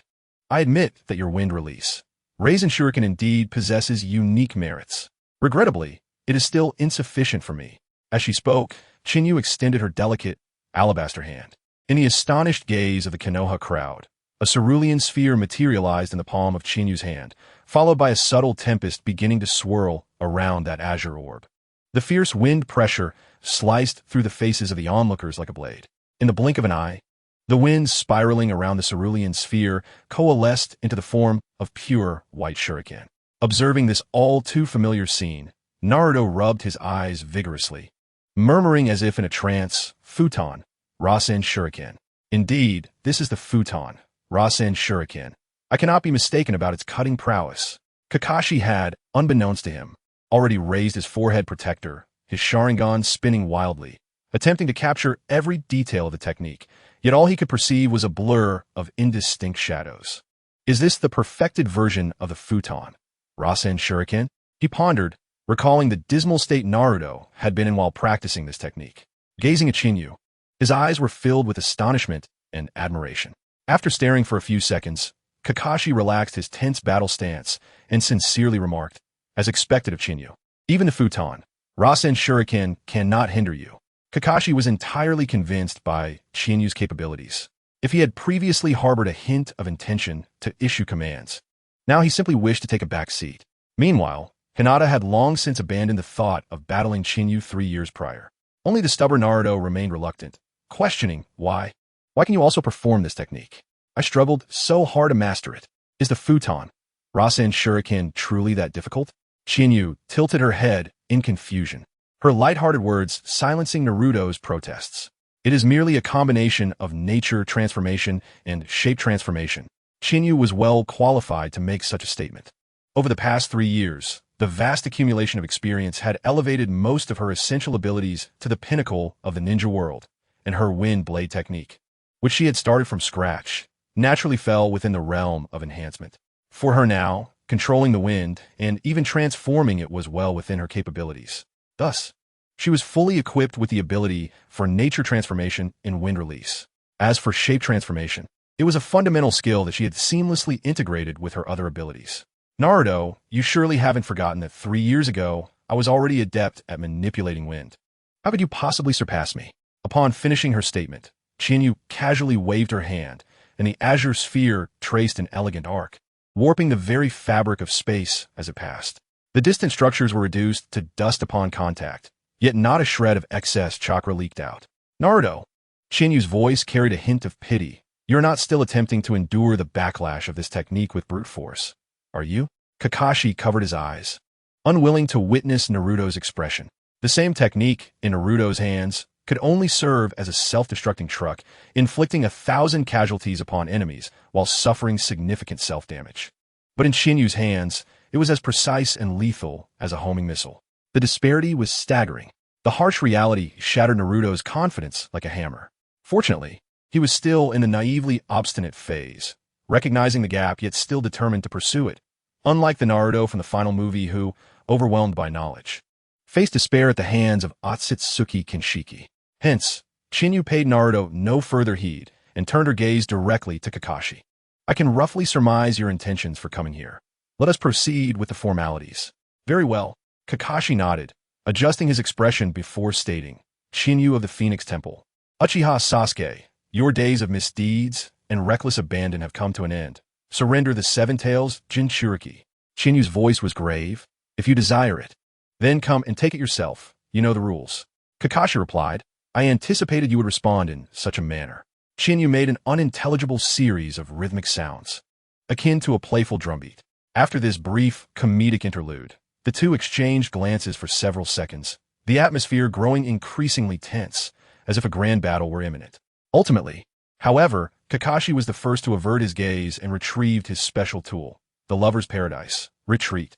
I admit that your wind release. Raisin shuriken indeed possesses unique merits. Regrettably, it is still insufficient for me. As she spoke, Chinyu extended her delicate, alabaster hand. In the astonished gaze of the Konoha crowd, a cerulean sphere materialized in the palm of Chinyu's hand, followed by a subtle tempest beginning to swirl around that azure orb. The fierce wind pressure sliced through the faces of the onlookers like a blade. In the blink of an eye, the winds spiraling around the cerulean sphere coalesced into the form of pure white shuriken. Observing this all-too-familiar scene, Naruto rubbed his eyes vigorously, murmuring as if in a trance, Futon, Rasen Shuriken. Indeed, this is the Futon, Rasen Shuriken. I cannot be mistaken about its cutting prowess. Kakashi had, unbeknownst to him, already raised his forehead protector, his Sharingan spinning wildly, attempting to capture every detail of the technique, yet all he could perceive was a blur of indistinct shadows. Is this the perfected version of the Futon, Rasen Shuriken? He pondered, recalling the dismal state Naruto had been in while practicing this technique. Gazing at Chinyu, his eyes were filled with astonishment and admiration. After staring for a few seconds, Kakashi relaxed his tense battle stance and sincerely remarked, as expected of Chinyu, even the Futon, Rasen Shuriken cannot hinder you. Kakashi was entirely convinced by Chinyu's capabilities. If he had previously harbored a hint of intention to issue commands, now he simply wished to take a back seat. Meanwhile, Hinata had long since abandoned the thought of battling Chinyu 3 years prior. Only the stubborn Naruto remained reluctant, questioning why. Why can you also perform this technique? I struggled so hard to master it. Is the Futon, Rasen Shuriken truly that difficult? Chinyu tilted her head in confusion, her light-hearted words silencing Naruto's protests. It is merely a combination of nature transformation and shape transformation. Chinyu was well qualified to make such a statement. Over the past 3 years, the vast accumulation of experience had elevated most of her essential abilities to the pinnacle of the ninja world, and her wind blade technique, which she had started from scratch, naturally fell within the realm of enhancement. For her now, controlling the wind and even transforming it was well within her capabilities. Thus, she was fully equipped with the ability for nature transformation and wind release. As for shape transformation, it was a fundamental skill that she had seamlessly integrated with her other abilities. Naruto, you surely haven't forgotten that 3 years ago, I was already adept at manipulating wind. How could you possibly surpass me? Upon finishing her statement, Chinyu casually waved her hand, and the azure sphere traced an elegant arc, warping the very fabric of space as it passed. The distant structures were reduced to dust upon contact, yet not a shred of excess chakra leaked out. Naruto, Chinyu's voice carried a hint of pity. You're not still attempting to endure the backlash of this technique with brute force, are you? Kakashi covered his eyes, unwilling to witness Naruto's expression. The same technique, in Naruto's hands, could only serve as a self-destructing truck, inflicting 1,000 casualties upon enemies while suffering significant self-damage. But in Chinyu's hands, it was as precise and lethal as a homing missile. The disparity was staggering. The harsh reality shattered Naruto's confidence like a hammer. Fortunately, he was still in the naively obstinate phase, recognizing the gap yet still determined to pursue it, unlike the Naruto from the final movie who, overwhelmed by knowledge, faced despair at the hands of Otsutsuki Kinshiki. Hence, Chinyu paid Naruto no further heed and turned her gaze directly to Kakashi. I can roughly surmise your intentions for coming here. Let us proceed with the formalities. Very well. Kakashi nodded, adjusting his expression before stating, Chinyu of the Phoenix Temple. Uchiha Sasuke, your days of misdeeds and reckless abandon have come to an end. Surrender the seven tails Jinchuriki. Chinyu's voice was grave. If you desire it, then come and take it yourself. You know the rules. Kakashi replied, I anticipated you would respond in such a manner. Chinyu made an unintelligible series of rhythmic sounds, akin to a playful drumbeat. After this brief, comedic interlude, the two exchanged glances for several seconds, the atmosphere growing increasingly tense, as if a grand battle were imminent. Ultimately, however, Kakashi was the first to avert his gaze and retrieved his special tool, the lover's paradise, retreat.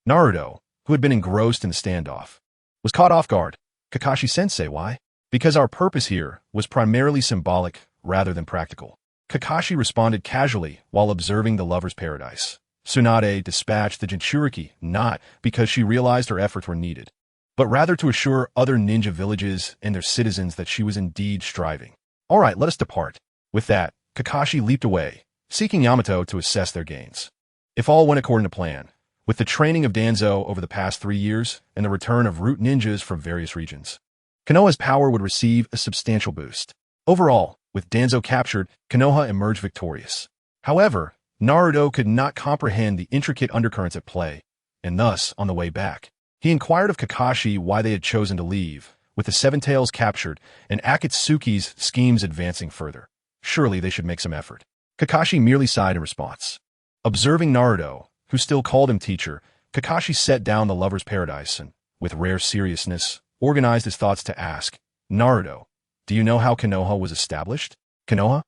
Naruto, who had been engrossed in the standoff, was caught off guard. Kakashi-sensei, why? Because our purpose here was primarily symbolic rather than practical. Kakashi responded casually while observing the lover's paradise. Tsunade dispatched the Jinchuriki not because she realized her efforts were needed, but rather to assure other ninja villages and their citizens that she was indeed striving. All right, let us depart. With that, Kakashi leaped away, seeking Yamato to assess their gains. If all went according to plan, with the training of Danzo over the past 3 years and the return of root ninjas from various regions, Konoha's power would receive a substantial boost. Overall, with Danzo captured, Konoha emerged victorious. However, Naruto could not comprehend the intricate undercurrents at play, and thus, on the way back, he inquired of Kakashi why they had chosen to leave, with the Seven Tails captured and Akatsuki's schemes advancing further. Surely they should make some effort. Kakashi merely sighed in response. Observing Naruto, who still called him teacher, Kakashi set down the lover's paradise and, with rare seriousness, organized his thoughts to ask, Naruto, do you know how Konoha was established? Konoha?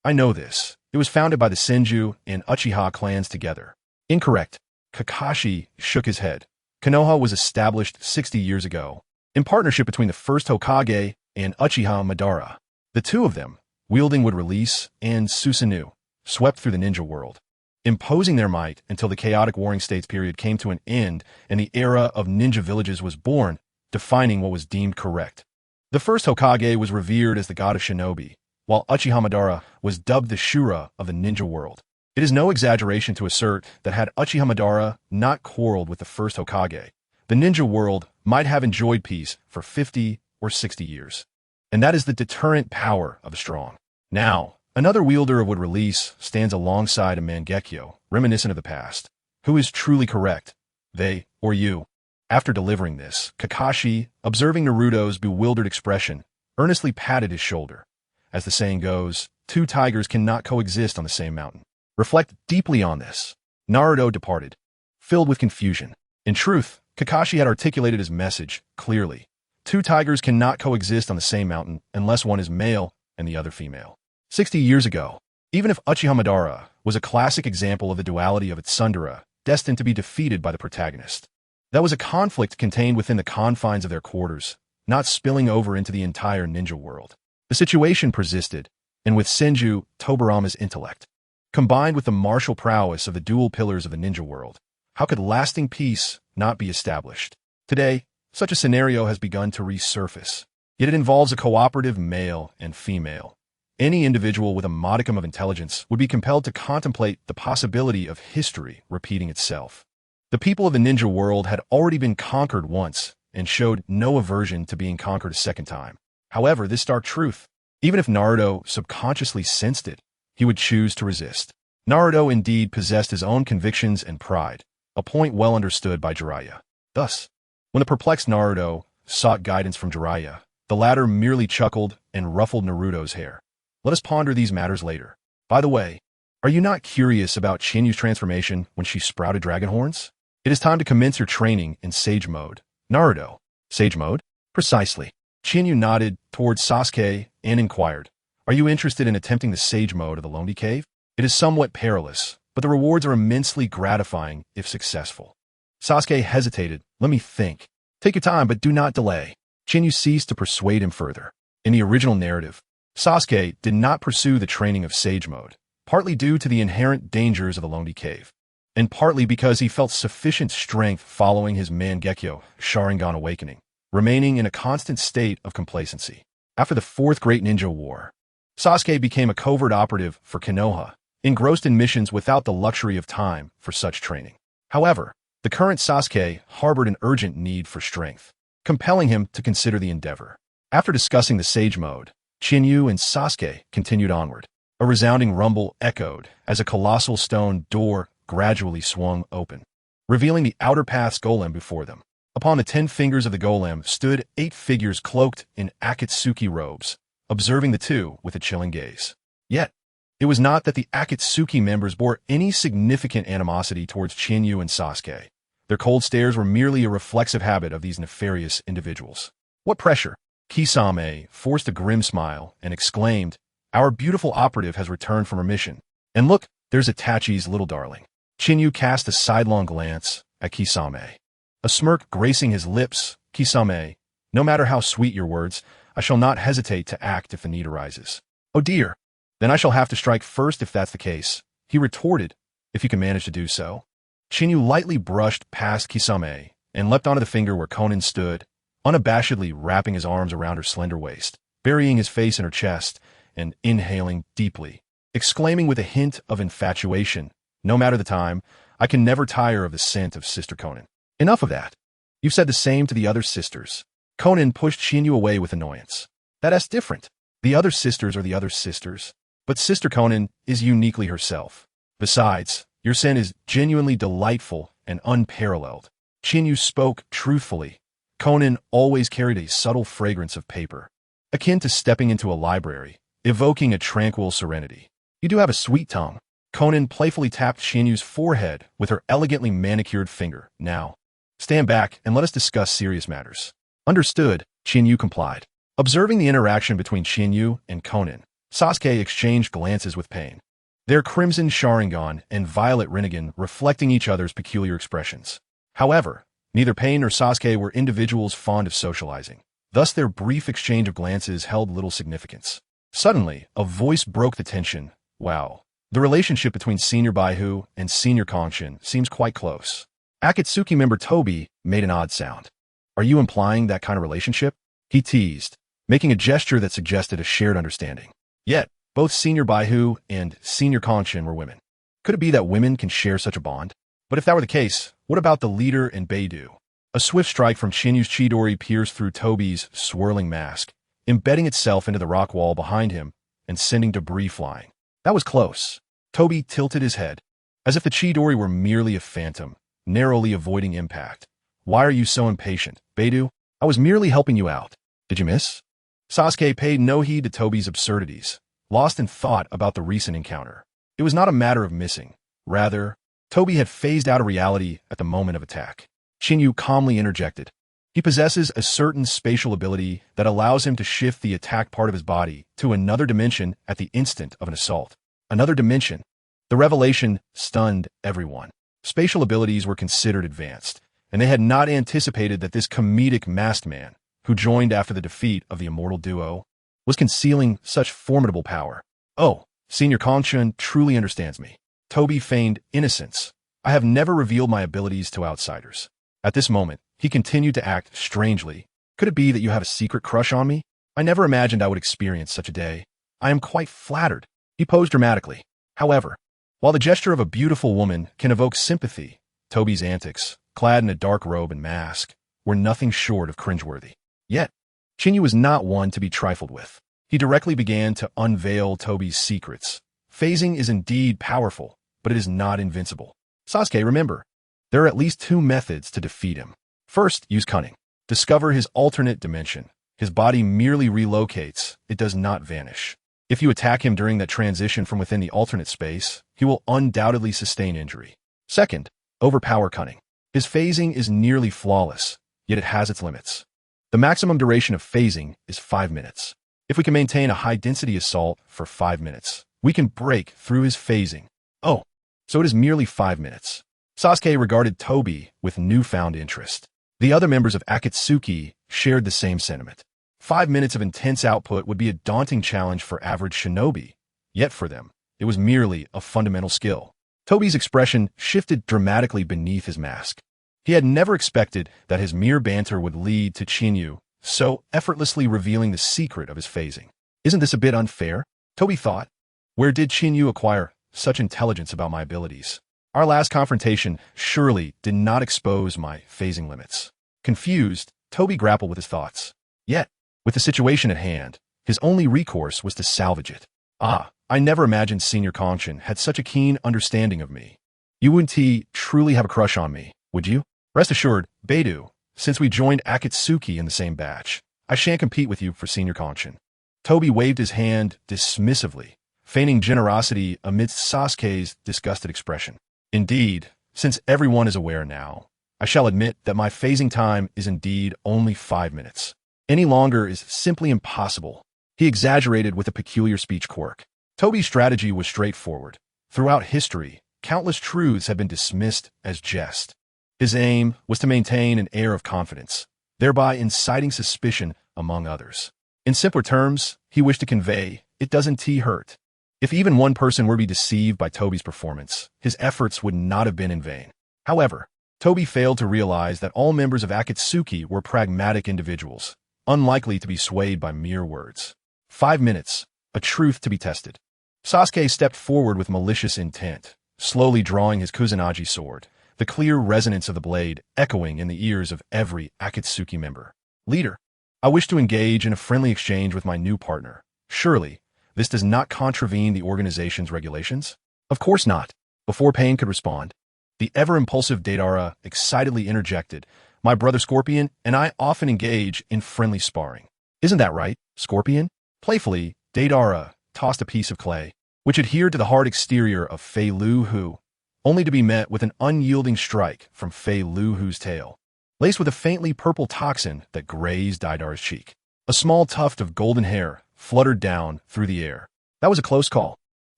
I know this. It was founded by the Senju and Uchiha clans together. Incorrect. Kakashi shook his head. Konoha was established 60 years ago, in partnership between the first Hokage and Uchiha Madara. The two of them, wielding would release and Susanoo, swept through the ninja world, imposing their might until the chaotic warring states period came to an end and the era of ninja villages was born, defining what was deemed correct. The first Hokage was revered as the god of shinobi, while Uchiha Madara was dubbed the Shura of the ninja world. It is no exaggeration to assert that had Uchiha Madara not quarreled with the first Hokage, the ninja world might have enjoyed peace for 50 or 60 years. And that is the deterrent power of the strong. Now, another wielder of would release stands alongside a Mangekyo, reminiscent of the past. Who is truly correct? They or you? After delivering this, Kakashi, observing Naruto's bewildered expression, earnestly patted his shoulder. As the saying goes, two tigers cannot coexist on the same mountain. Reflect deeply on this. Naruto departed, filled with confusion. In truth, Kakashi had articulated his message clearly. Two tigers cannot coexist on the same mountain unless one is male and the other female. 60 years ago, even if Uchiha Madara was a classic example of the duality of its tsundere, destined to be defeated by the protagonist, that was a conflict contained within the confines of their quarters, not spilling over into the entire ninja world. The situation persisted, and with Senju Tobirama's intellect, combined with the martial prowess of the dual pillars of the ninja world, how could lasting peace not be established? Today, such a scenario has begun to resurface, yet it involves a cooperative male and female. Any individual with a modicum of intelligence would be compelled to contemplate the possibility of history repeating itself. The people of the ninja world had already been conquered once and showed no aversion to being conquered a second time. However, this stark truth, even if Naruto subconsciously sensed it, he would choose to resist. Naruto indeed possessed his own convictions and pride, a point well understood by Jiraiya. Thus, when the perplexed Naruto sought guidance from Jiraiya, the latter merely chuckled and ruffled Naruto's hair. Let us ponder these matters later. By the way, are you not curious about Chinyu's transformation when she sprouted dragon horns? It is time to commence your training in Sage Mode. Naruto. Sage Mode? Precisely. Chinyu nodded towards Sasuke and inquired, are you interested in attempting the Sage Mode of the Lonely Cave? It is somewhat perilous, but the rewards are immensely gratifying if successful. Sasuke hesitated. Let me think. Take your time, but do not delay. Chinyu ceased to persuade him further. In the original narrative, Sasuke did not pursue the training of Sage Mode, partly due to the inherent dangers of the Lonely Cave, and partly because he felt sufficient strength following his Mangekyo Sharingan awakening, remaining in a constant state of complacency. After the Fourth Great Ninja War, Sasuke became a covert operative for Konoha, engrossed in missions without the luxury of time for such training. However, the current Sasuke harbored an urgent need for strength, compelling him to consider the endeavor. After discussing the Sage Mode, Chinyu and Sasuke continued onward. A resounding rumble echoed as a colossal stone door gradually swung open, revealing the outer path's golem before them. Upon the 10 fingers of the golem stood 8 figures cloaked in Akatsuki robes, observing the two with a chilling gaze. Yet, it was not that the Akatsuki members bore any significant animosity towards Chinyu and Sasuke. Their cold stares were merely a reflexive habit of these nefarious individuals. What pressure? Kisame forced a grim smile and exclaimed, "Our beautiful operative has returned from her mission. And look, there's Itachi's little darling." Chinyu cast a sidelong glance at Kisame. A smirk gracing his lips, "Kisame, no matter how sweet your words, I shall not hesitate to act if the need arises." "Oh dear, then I shall have to strike first if that's the case," he retorted, "if you can manage to do so." Chinyu lightly brushed past Kisame and leapt onto the finger where Konan stood, unabashedly wrapping his arms around her slender waist, burying his face in her chest, and inhaling deeply, exclaiming with a hint of infatuation, "No matter the time, I can never tire of the scent of Sister Konan." "Enough of that. You've said the same to the other sisters." Konan pushed Chinyu away with annoyance. "That's different. The other sisters are the other sisters, but Sister Konan is uniquely herself. Besides, your scent is genuinely delightful and unparalleled." Chinyu spoke truthfully. Konan always carried a subtle fragrance of paper, akin to stepping into a library, evoking a tranquil serenity. "You do have a sweet tongue." Konan playfully tapped Chinyu's forehead with her elegantly manicured finger. "Now, stand back and let us discuss serious matters." "Understood," Chinyu complied. Observing the interaction between Chinyu and Konan, Sasuke exchanged glances with pain, their crimson Sharingan and violet Rinnegan reflecting each other's peculiar expressions. However, neither Pain nor Sasuke were individuals fond of socializing. Thus their brief exchange of glances held little significance. Suddenly, a voice broke the tension. "Wow. The relationship between Senior Baihu and Senior Kongshin seems quite close." Akatsuki member Tobi made an odd sound. "Are you implying that kind of relationship?" he teased, making a gesture that suggested a shared understanding. Yet, both Senior Baihu and Senior Kongshin were women. Could it be that women can share such a bond? But if that were the case, what about the leader and Beidou? A swift strike from Chinyu's Chidori pierced through Tobi's swirling mask, embedding itself into the rock wall behind him and sending debris flying. That was close. Tobi tilted his head, as if the Chidori were merely a phantom, narrowly avoiding impact. "Why are you so impatient, Beidou? I was merely helping you out. Did you miss?" Sasuke paid no heed to Tobi's absurdities, lost in thought about the recent encounter. It was not a matter of missing. Rather, Tobi had phased out of reality at the moment of attack. Chinyu calmly interjected. "He possesses a certain spatial ability that allows him to shift the attack part of his body to another dimension at the instant of an assault." Another dimension. The revelation stunned everyone. Spatial abilities were considered advanced, and they had not anticipated that this comedic masked man, who joined after the defeat of the immortal duo, was concealing such formidable power. "Oh, Senior Kongshin truly understands me." Tobi feigned innocence. "I have never revealed my abilities to outsiders." At this moment, he continued to act strangely. "Could it be that you have a secret crush on me? I never imagined I would experience such a day. I am quite flattered." He posed dramatically. However, while the gesture of a beautiful woman can evoke sympathy, Tobi's antics, clad in a dark robe and mask, were nothing short of cringeworthy. Yet, Chinyu was not one to be trifled with. He directly began to unveil Tobi's secrets. "Phasing is indeed powerful, but it is not invincible. Sasuke, remember, there are at least 2 methods to defeat him. First, use cunning. Discover his alternate dimension. His body merely relocates, it does not vanish. If you attack him during that transition from within the alternate space, he will undoubtedly sustain injury. Second, overpower cunning. His phasing is nearly flawless, yet it has its limits. The maximum duration of phasing is 5 minutes. If we can maintain a high-density assault for 5 minutes, we can break through his phasing." "Oh, so it is merely 5 minutes." Sasuke regarded Tobi with newfound interest. The other members of Akatsuki shared the same sentiment. 5 minutes of intense output would be a daunting challenge for average shinobi, yet for them, it was merely a fundamental skill. Toby's expression shifted dramatically beneath his mask. He had never expected that his mere banter would lead to Chinyu so effortlessly revealing the secret of his phasing. Isn't this a bit unfair? Toby thought. Where did Chinyu acquire such intelligence about my abilities? Our last confrontation surely did not expose my phasing limits. Confused, Toby grappled with his thoughts. Yet, with the situation at hand, his only recourse was to salvage it. I never imagined Senior Kongshin had such a keen understanding of me. You wouldn't truly have a crush on me, would you? Rest assured, Beidou, since we joined Akatsuki in the same batch, I shan't compete with you for Senior Kongshin. Toby waved his hand dismissively, feigning generosity amidst Sasuke's disgusted expression. Indeed, since everyone is aware now, I shall admit that my phasing time is indeed only 5 minutes. Any longer is simply impossible. He exaggerated with a peculiar speech quirk. Toby's strategy was straightforward. Throughout history, countless truths have been dismissed as jest. His aim was to maintain an air of confidence, thereby inciting suspicion among others. In simpler terms, he wished to convey, it doesn't hurt. If even one person were to be deceived by Toby's performance, his efforts would not have been in vain. However, Toby failed to realize that all members of Akatsuki were pragmatic individuals, unlikely to be swayed by mere words. 5 minutes, a truth to be tested. Sasuke stepped forward with malicious intent, slowly drawing his Kusanagi sword, the clear resonance of the blade echoing in the ears of every Akatsuki member. Leader, I wish to engage in a friendly exchange with my new partner. Surely, this does not contravene the organization's regulations? Of course not. Before Pain could respond, the ever-impulsive Deidara excitedly interjected, my brother Scorpion and I often engage in friendly sparring. Isn't that right, Scorpion? Playfully, Deidara tossed a piece of clay, which adhered to the hard exterior of Fei Lu Hu, only to be met with an unyielding strike from Fei Lu Hu's tail, laced with a faintly purple toxin that grazed Deidara's cheek. A small tuft of golden hair fluttered down through the air. That was a close call.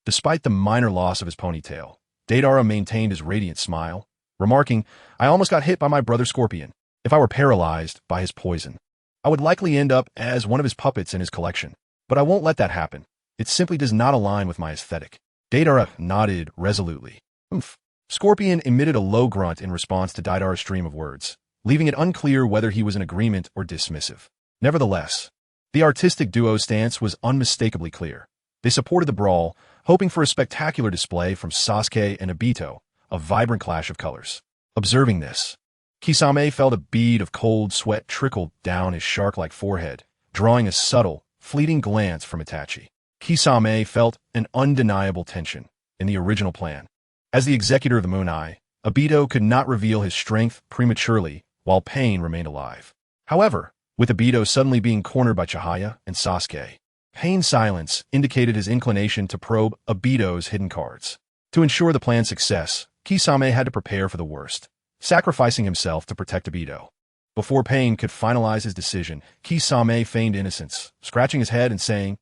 Despite the minor loss of his ponytail, Deidara maintained his radiant smile, remarking, I almost got hit by my brother Scorpion. If I were paralyzed by his poison, I would likely end up as one of his puppets in his collection. But I won't let that happen. It simply does not align with my aesthetic. Deidara nodded resolutely. Oomph. Scorpion emitted a low grunt in response to Deidara's stream of words, leaving it unclear whether he was in agreement or dismissive. Nevertheless, the artistic duo's stance was unmistakably clear. They supported the brawl, hoping for a spectacular display from Sasuke and Obito, a vibrant clash of colors. Observing this, Kisame felt a bead of cold sweat trickle down his shark-like forehead, drawing a subtle, fleeting glance from Itachi. Kisame felt an undeniable tension in the original plan. As the executor of the Moon Eye, Obito could not reveal his strength prematurely while Pain remained alive. However, with Obito suddenly being cornered by Chihaya and Sasuke, Pain's silence indicated his inclination to probe Obito's hidden cards. To ensure the plan's success, Kisame had to prepare for the worst, sacrificing himself to protect Obito. Before Pain could finalize his decision, Kisame feigned innocence, scratching his head and saying,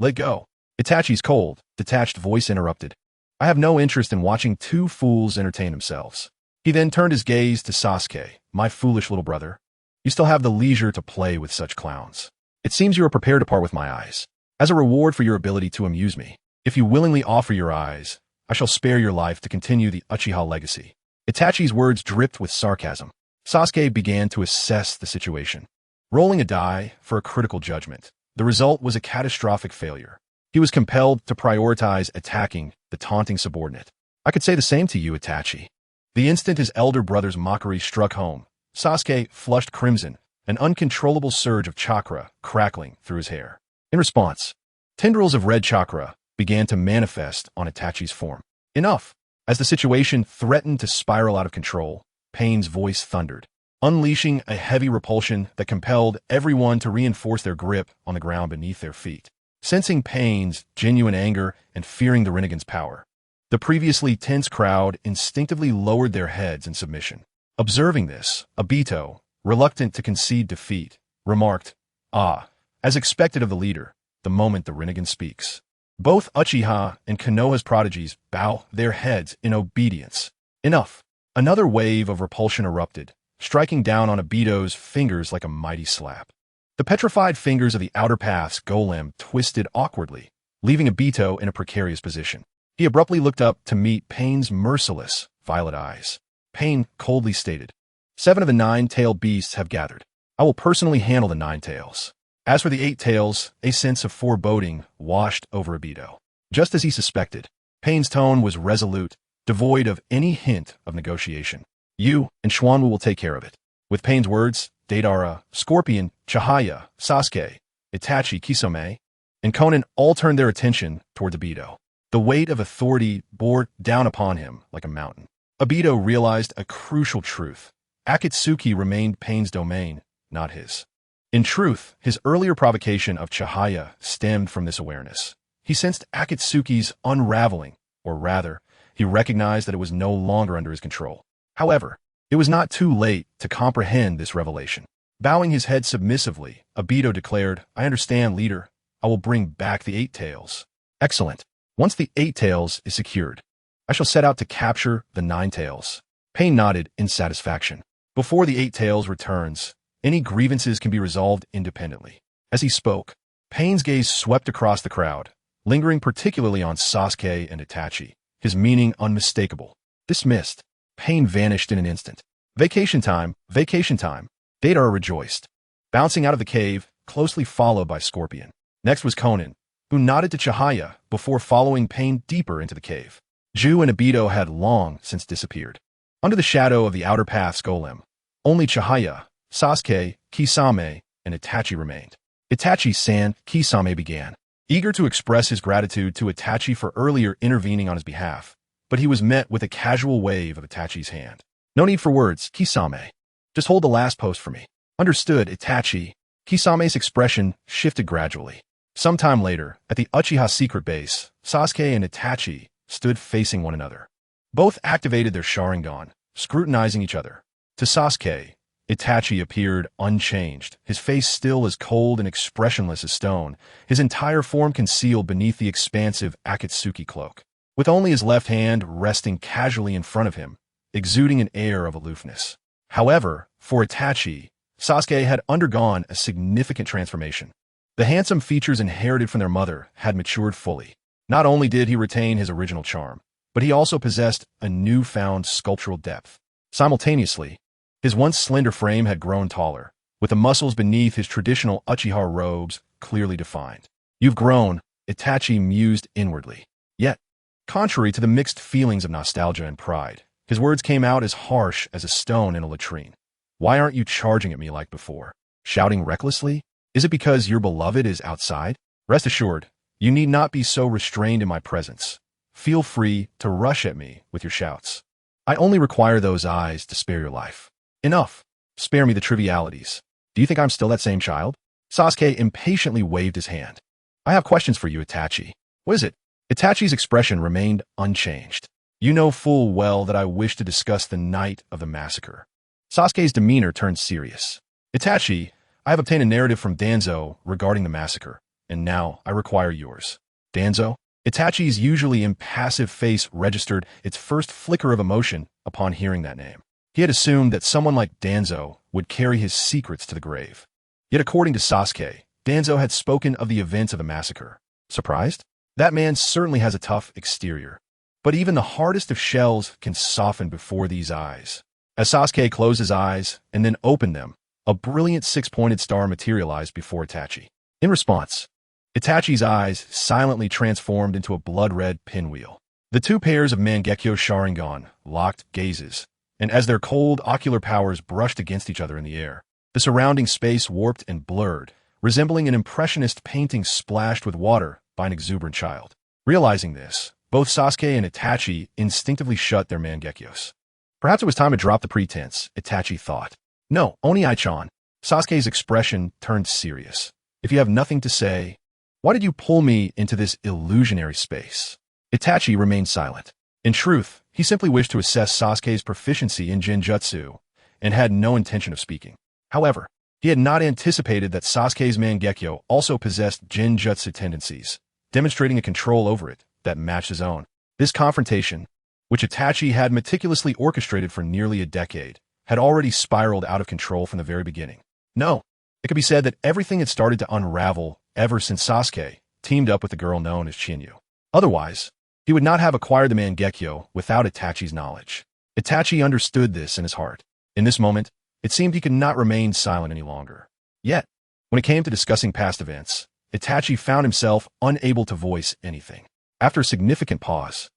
let go. Itachi's cold, detached voice interrupted. I have no interest in watching two fools entertain themselves. He then turned his gaze to Sasuke, my foolish little brother. You still have the leisure to play with such clowns. It seems you are prepared to part with my eyes. As a reward for your ability to amuse me, if you willingly offer your eyes, I shall spare your life to continue the Uchiha legacy. Itachi's words dripped with sarcasm. Sasuke began to assess the situation. Rolling a die for a critical judgment, the result was a catastrophic failure. He was compelled to prioritize attacking the taunting subordinate. I could say the same to you, Itachi. The instant his elder brother's mockery struck home, Sasuke flushed crimson, an uncontrollable surge of chakra crackling through his hair. In response, tendrils of red chakra began to manifest on Itachi's form. Enough! As the situation threatened to spiral out of control, Pain's voice thundered, unleashing a heavy repulsion that compelled everyone to reinforce their grip on the ground beneath their feet. Sensing Pain's genuine anger and fearing the Rinnegan's power, the previously tense crowd instinctively lowered their heads in submission. Observing this, Obito, reluctant to concede defeat, remarked, as expected of the leader, the moment the Rinnegan speaks. Both Uchiha and Konoha's prodigies bow their heads in obedience. Enough. Another wave of repulsion erupted, striking down on Obito's fingers like a mighty slap. The petrified fingers of the Outer Path's golem twisted awkwardly, leaving Obito in a precarious position. He abruptly looked up to meet Pain's merciless, violet eyes. Pain coldly stated, "7 of the 9-tailed beasts have gathered. I will personally handle the 9 tails." As for the 8 tails, a sense of foreboding washed over Obito. Just as he suspected, Pain's tone was resolute, devoid of any hint of negotiation. "You and Schwanwu will take care of it." With Pain's words, Deidara, Scorpion, Chihaya, Sasuke, Itachi, Kisame, and Konan all turned their attention toward Obito. The weight of authority bore down upon him like a mountain. Obito realized a crucial truth. Akatsuki remained Pain's domain, not his. In truth, his earlier provocation of Chihaya stemmed from this awareness. He sensed Akatsuki's unraveling, or rather, he recognized that it was no longer under his control. However, it was not too late to comprehend this revelation. Bowing his head submissively, Obito declared, "I understand, leader. I will bring back the 8 tails." "Excellent. Once the 8 tails is secured, I shall set out to capture the 9 tails." Pain nodded in satisfaction. Before the 8 tails returns, any grievances can be resolved independently. As he spoke, Pain's gaze swept across the crowd, lingering particularly on Sasuke and Itachi, his meaning unmistakable. Dismissed, Pain vanished in an instant. Vacation time, vacation time. Deidara rejoiced, bouncing out of the cave, closely followed by Scorpion. Next was Konan, who nodded to Chihaya before following Pain deeper into the cave. Ju and Obito had long since disappeared. Under the shadow of the Outer Path's golem, only Chihaya, Sasuke, Kisame, and Itachi remained. "Itachi-san," Kisame began, eager to express his gratitude to Itachi for earlier intervening on his behalf, but he was met with a casual wave of Itachi's hand. "No need for words, Kisame. Just hold the last post for me." "Understood, Itachi." Kisame's expression shifted gradually. Sometime later, at the Uchiha secret base, Sasuke and Itachi stood facing one another. Both activated their Sharingan, scrutinizing each other. To Sasuke, Itachi appeared unchanged, his face still as cold and expressionless as stone, his entire form concealed beneath the expansive Akatsuki cloak, with only his left hand resting casually in front of him, exuding an air of aloofness. However, for Itachi, Sasuke had undergone a significant transformation. The handsome features inherited from their mother had matured fully. Not only did he retain his original charm, but he also possessed a newfound sculptural depth. Simultaneously, his once slender frame had grown taller, with the muscles beneath his traditional Uchiha robes clearly defined. "You've grown," Itachi mused inwardly. Yet, contrary to the mixed feelings of nostalgia and pride, his words came out as harsh as a stone in a latrine. "Why aren't you charging at me like before? Shouting recklessly? Is it because your beloved is outside? Rest assured, you need not be so restrained in my presence. Feel free to rush at me with your shouts. I only require those eyes to spare your life. Enough. Spare me the trivialities. Do you think I'm still that same child?" Sasuke impatiently waved his hand. "I have questions for you, Itachi." "What is it?" Itachi's expression remained unchanged. "You know full well that I wish to discuss the night of the massacre." Sasuke's demeanor turned serious. "Itachi, I have obtained a narrative from Danzo regarding the massacre, and now I require yours." "Danzo?" Itachi's usually impassive face registered its first flicker of emotion upon hearing that name. He had assumed that someone like Danzo would carry his secrets to the grave. Yet according to Sasuke, Danzo had spoken of the events of the massacre. Surprised? That man certainly has a tough exterior. But even the hardest of shells can soften before these eyes. As Sasuke closed his eyes and then opened them, a brilliant 6-pointed star materialized before Itachi. In response, Itachi's eyes silently transformed into a blood-red pinwheel. The two pairs of Mangekyo Sharingan locked gazes, and as their cold ocular powers brushed against each other in the air, the surrounding space warped and blurred, resembling an impressionist painting splashed with water by an exuberant child. Realizing this, both Sasuke and Itachi instinctively shut their Mangekyos. Perhaps it was time to drop the pretense, Itachi thought. "No, Oni-chan." Sasuke's expression turned serious. "If you have nothing to say, why did you pull me into this illusionary space?" Itachi remained silent. In truth, he simply wished to assess Sasuke's proficiency in Genjutsu and had no intention of speaking. However, he had not anticipated that Sasuke's Mangekyo also possessed Genjutsu tendencies, demonstrating a control over it that matched his own. This confrontation, which Itachi had meticulously orchestrated for nearly a decade, had already spiraled out of control from the very beginning. No, it could be said that everything had started to unravel ever since Sasuke teamed up with the girl known as Chinyu. Otherwise, he would not have acquired the Mangekyo without Itachi's knowledge. Itachi understood this in his heart. In this moment, it seemed he could not remain silent any longer. Yet, when it came to discussing past events, Itachi found himself unable to voice anything. After a significant pause,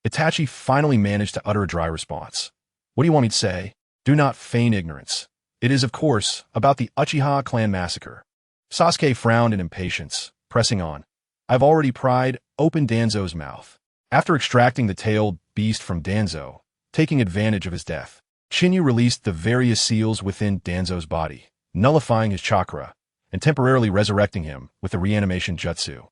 Itachi finally managed to utter a dry response. What do you want me to say? Do not feign ignorance. It is, of course, about the Uchiha clan massacre. Sasuke frowned in impatience, pressing on. I've already pried open Danzo's mouth. After extracting the tailed beast from Danzo, taking advantage of his death, Chinyu released the various seals within Danzo's body, nullifying his chakra, and temporarily resurrecting him with the reanimation jutsu,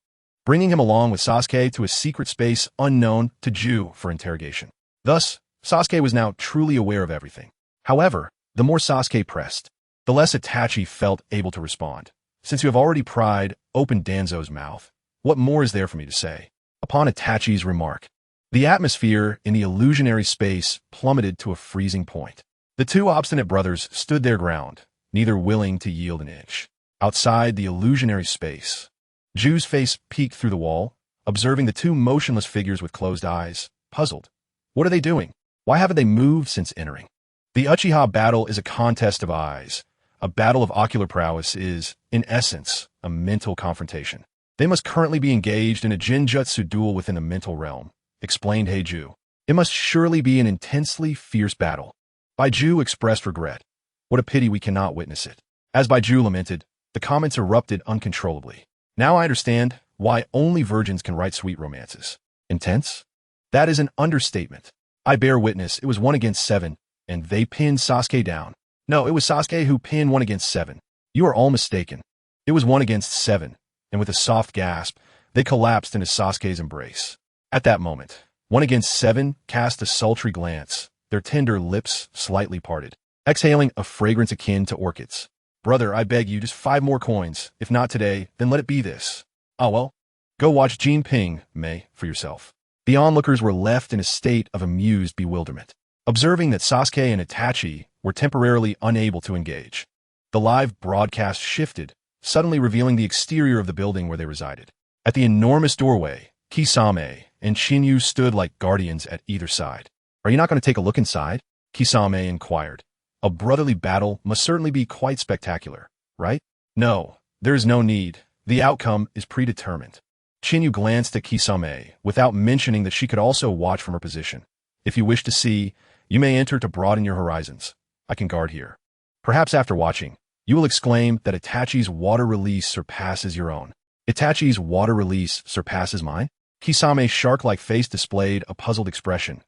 bringing him along with Sasuke to a secret space unknown to Ju for interrogation. Thus, Sasuke was now truly aware of everything. However, the more Sasuke pressed, the less Itachi felt able to respond. Since you have already pried open Danzo's mouth, what more is there for me to say? Upon Itachi's remark, the atmosphere in the illusionary space plummeted to a freezing point. The two obstinate brothers stood their ground, neither willing to yield an inch. Outside the illusionary space, Ju's face peeked through the wall, observing the two motionless figures with closed eyes, puzzled. What are they doing? Why haven't they moved since entering? The Uchiha battle is a contest of eyes. A battle of ocular prowess is, in essence, a mental confrontation. They must currently be engaged in a Jinjutsu duel within the mental realm, explained Heiju. It must surely be an intensely fierce battle. Baiju expressed regret. What a pity we cannot witness it. As Baiju lamented, the comments erupted uncontrollably. Now I understand why only virgins can write sweet romances. Intense? That is an understatement. I bear witness it was 1-7, and they pinned Sasuke down. No, it was Sasuke who pinned 1-7. You are all mistaken. It was 1-7, and with a soft gasp, they collapsed into Sasuke's embrace. At that moment, 1-7 cast a sultry glance, their tender lips slightly parted, exhaling a fragrance akin to orchids. Brother, I beg you, just 5 more coins. If not today, then let it be this. Ah well, go watch Jean Ping, Mei, for yourself. The onlookers were left in a state of amused bewilderment, observing that Sasuke and Itachi were temporarily unable to engage. The live broadcast shifted, suddenly revealing the exterior of the building where they resided. At the enormous doorway, Kisame and Chinyu stood like guardians at either side. Are you not going to take a look inside? Kisame inquired. A brotherly battle must certainly be quite spectacular, right? No, there is no need. The outcome is predetermined. Chinyu glanced at Kisame without mentioning that she could also watch from her position. If you wish to see, you may enter to broaden your horizons. I can guard here. Perhaps after watching, you will exclaim that Itachi's water release surpasses your own. Itachi's water release surpasses mine? Kisame's shark-like face displayed a puzzled expression.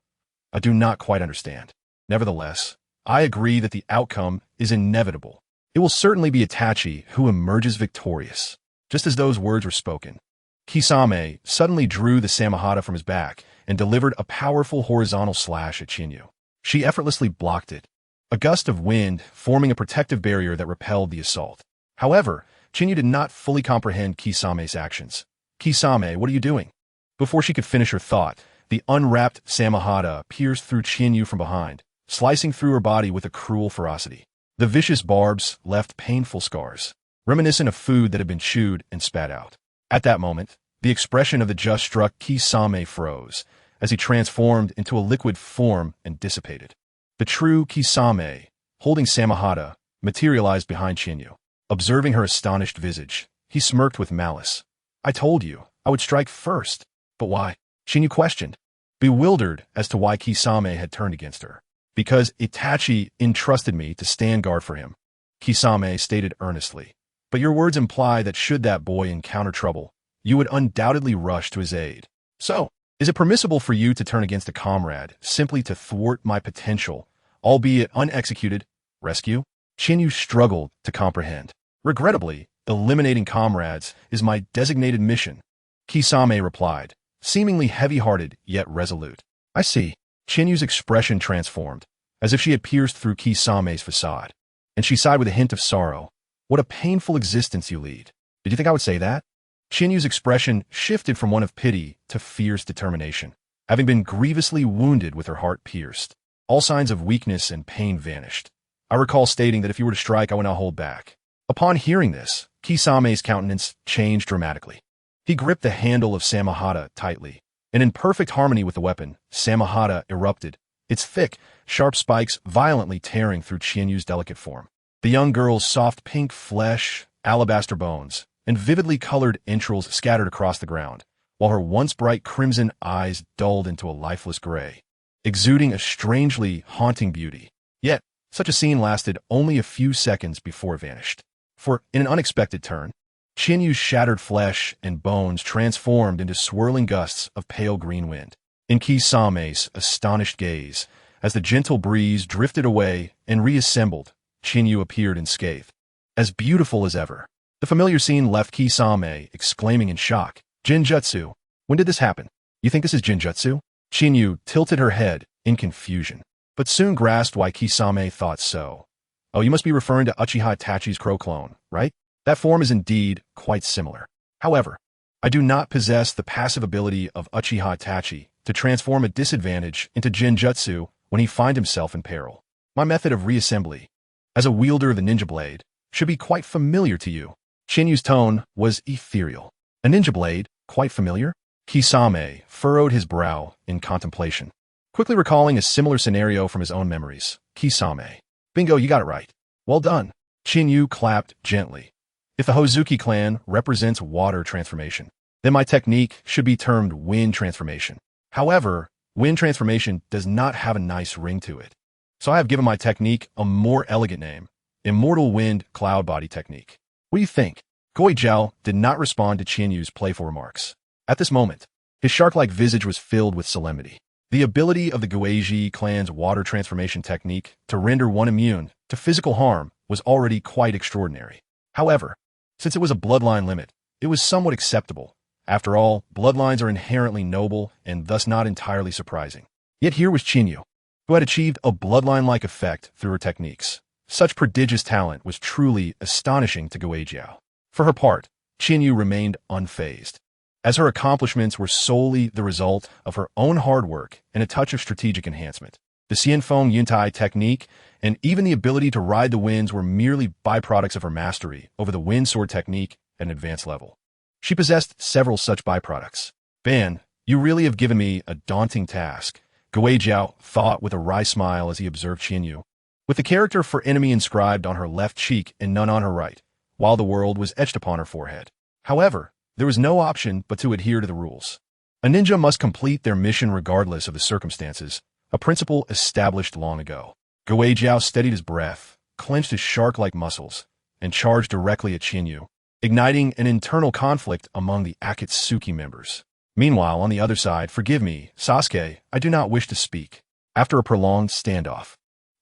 I do not quite understand. Nevertheless, I agree that the outcome is inevitable. It will certainly be Itachi who emerges victorious. Just as those words were spoken, Kisame suddenly drew the Samahata from his back and delivered a powerful horizontal slash at Chinyu. She effortlessly blocked it, a gust of wind forming a protective barrier that repelled the assault. However, Chinyu did not fully comprehend Kisame's actions. Kisame, what are you doing? Before she could finish her thought, the unwrapped Samahata pierced through Chinyu from behind, slicing through her body with a cruel ferocity. The vicious barbs left painful scars, reminiscent of food that had been chewed and spat out. At that moment, the expression of the just struck Kisame froze, as he transformed into a liquid form and dissipated. The true Kisame, holding Samahata, materialized behind Chinyu. Observing her astonished visage, he smirked with malice. I told you, I would strike first. But why? Chinyu questioned, bewildered as to why Kisame had turned against her. Because Itachi entrusted me to stand guard for him, Kisame stated earnestly. But your words imply that should that boy encounter trouble, you would undoubtedly rush to his aid. So, is it permissible for you to turn against a comrade simply to thwart my potential, albeit unexecuted, rescue? Chinyu struggled to comprehend. Regrettably, eliminating comrades is my designated mission, Kisame replied, seemingly heavy-hearted yet resolute. I see. Chinyu's expression transformed, as if she had pierced through Kisame's facade, and she sighed with a hint of sorrow. What a painful existence you lead. Did you think I would say that? Chinyu's expression shifted from one of pity to fierce determination, having been grievously wounded with her heart pierced. All signs of weakness and pain vanished. I recall stating that if you were to strike, I would not hold back. Upon hearing this, Kisame's countenance changed dramatically. He gripped the handle of Samahata tightly, and in perfect harmony with the weapon, Samahata erupted, its thick, sharp spikes violently tearing through Qianyu's delicate form. The young girl's soft pink flesh, alabaster bones, and vividly colored entrails scattered across the ground, while her once bright crimson eyes dulled into a lifeless gray, exuding a strangely haunting beauty. Yet, such a scene lasted only a few seconds before it vanished. For, in an unexpected turn, Qianyu's shattered flesh and bones transformed into swirling gusts of pale green wind. In Kisame's astonished gaze, as the gentle breeze drifted away and reassembled, Qianyu appeared unscathed, as beautiful as ever. The familiar scene left Kisame exclaiming in shock, "Jinjutsu? When did this happen? You think this is Jinjutsu?" Qianyu tilted her head in confusion, but soon grasped why Kisame thought so. "Oh, you must be referring to Uchiha Itachi's crow clone, right? That form is indeed quite similar. However, I do not possess the passive ability of Uchiha Itachi to transform a disadvantage into Jinjutsu when he finds himself in peril. My method of reassembly, as a wielder of the ninja blade, should be quite familiar to you." Qianyu's tone was ethereal. "A ninja blade? Quite familiar?" Kisame furrowed his brow in contemplation, quickly recalling a similar scenario from his own memories. Kisame. "Bingo, you got it right. Well done." Qianyu clapped gently. "If the Hozuki clan represents water transformation, then my technique should be termed wind transformation. However, wind transformation does not have a nice ring to it. So I have given my technique a more elegant name, Immortal Wind Cloud Body Technique. What do you think?" Goijiao did not respond to Qianyu's playful remarks. At this moment, his shark-like visage was filled with solemnity. The ability of the Guizhi clan's water transformation technique to render one immune to physical harm was already quite extraordinary. However, since it was a bloodline limit, it was somewhat acceptable. After all, bloodlines are inherently noble and thus not entirely surprising. Yet here was Qianyu, who had achieved a bloodline-like effect through her techniques. Such prodigious talent was truly astonishing to Guijiao. For her part, Qianyu remained unfazed, as her accomplishments were solely the result of her own hard work and a touch of strategic enhancement. The Xianfeng Yuntai technique and even the ability to ride the winds were merely byproducts of her mastery over the wind sword technique at an advanced level. She possessed several such byproducts. "Ban, you really have given me a daunting task," Guijiao thought with a wry smile as he observed Qianyu, with the character for enemy inscribed on her left cheek and none on her right, while the word was etched upon her forehead. However, there was no option but to adhere to the rules. A ninja must complete their mission regardless of the circumstances, a principle established long ago. Guijiao steadied his breath, clenched his shark-like muscles, and charged directly at Qianyu, igniting an internal conflict among the Akatsuki members. Meanwhile, on the other side, "Forgive me, Sasuke, I do not wish to speak." After a prolonged standoff,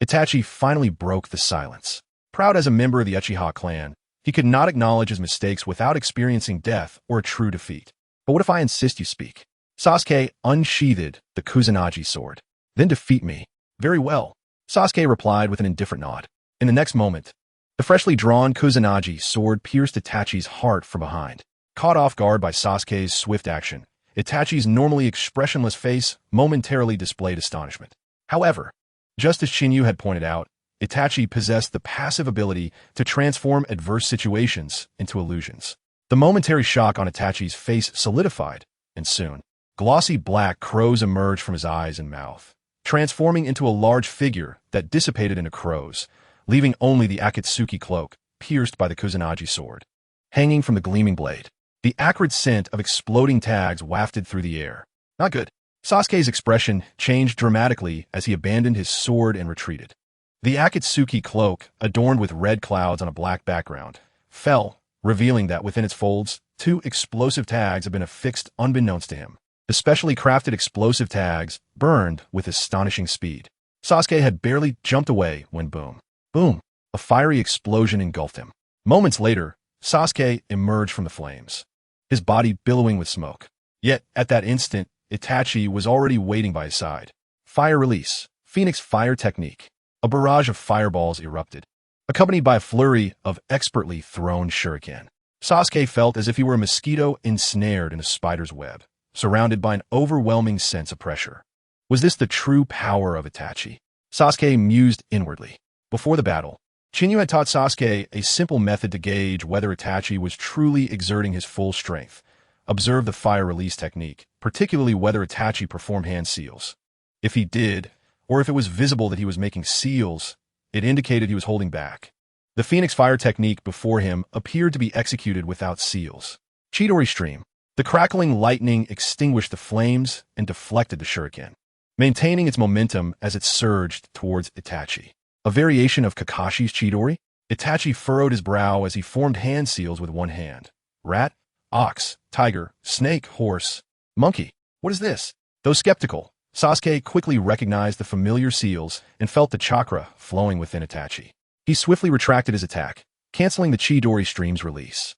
Itachi finally broke the silence. Proud as a member of the Uchiha clan, he could not acknowledge his mistakes without experiencing death or a true defeat. "But what if I insist you speak?" Sasuke unsheathed the Kusanagi sword. "Then defeat me." "Very well," Sasuke replied with an indifferent nod. In the next moment, the freshly drawn Kusanagi sword pierced Itachi's heart from behind. Caught off guard by Sasuke's swift action, Itachi's normally expressionless face momentarily displayed astonishment. However, just as Qianyu had pointed out, Itachi possessed the passive ability to transform adverse situations into illusions. The momentary shock on Itachi's face solidified, and soon, glossy black crows emerged from his eyes and mouth, transforming into a large figure that dissipated into crows, leaving only the Akatsuki cloak pierced by the Kusanagi sword. Hanging from the gleaming blade, the acrid scent of exploding tags wafted through the air. Not good. Sasuke's expression changed dramatically as he abandoned his sword and retreated. The Akatsuki cloak, adorned with red clouds on a black background, fell, revealing that within its folds, 2 explosive tags had been affixed unbeknownst to him. The specially crafted explosive tags burned with astonishing speed. Sasuke had barely jumped away when boom, boom, a fiery explosion engulfed him. Moments later, Sasuke emerged from the flames, his body billowing with smoke. Yet, at that instant, Itachi was already waiting by his side. Fire release, Phoenix fire technique. A barrage of fireballs erupted, accompanied by a flurry of expertly thrown shuriken. Sasuke felt as if he were a mosquito ensnared in a spider's web, surrounded by an overwhelming sense of pressure. Was this the true power of Itachi? Sasuke mused inwardly. Before the battle, Chinyu had taught Sasuke a simple method to gauge whether Itachi was truly exerting his full strength. Observe the fire release technique, particularly whether Itachi performed hand seals. If he did, or if it was visible that he was making seals, it indicated he was holding back. The Phoenix Fire technique before him appeared to be executed without seals. Chidori Stream. The crackling lightning extinguished the flames and deflected the shuriken, maintaining its momentum as it surged towards Itachi. A variation of Kakashi's Chidori? Itachi furrowed his brow as he formed hand seals with one hand. Rat, ox, tiger, snake, horse, monkey. What is this? Though skeptical, Sasuke quickly recognized the familiar seals and felt the chakra flowing within Itachi. He swiftly retracted his attack, canceling the Chidori Stream's release.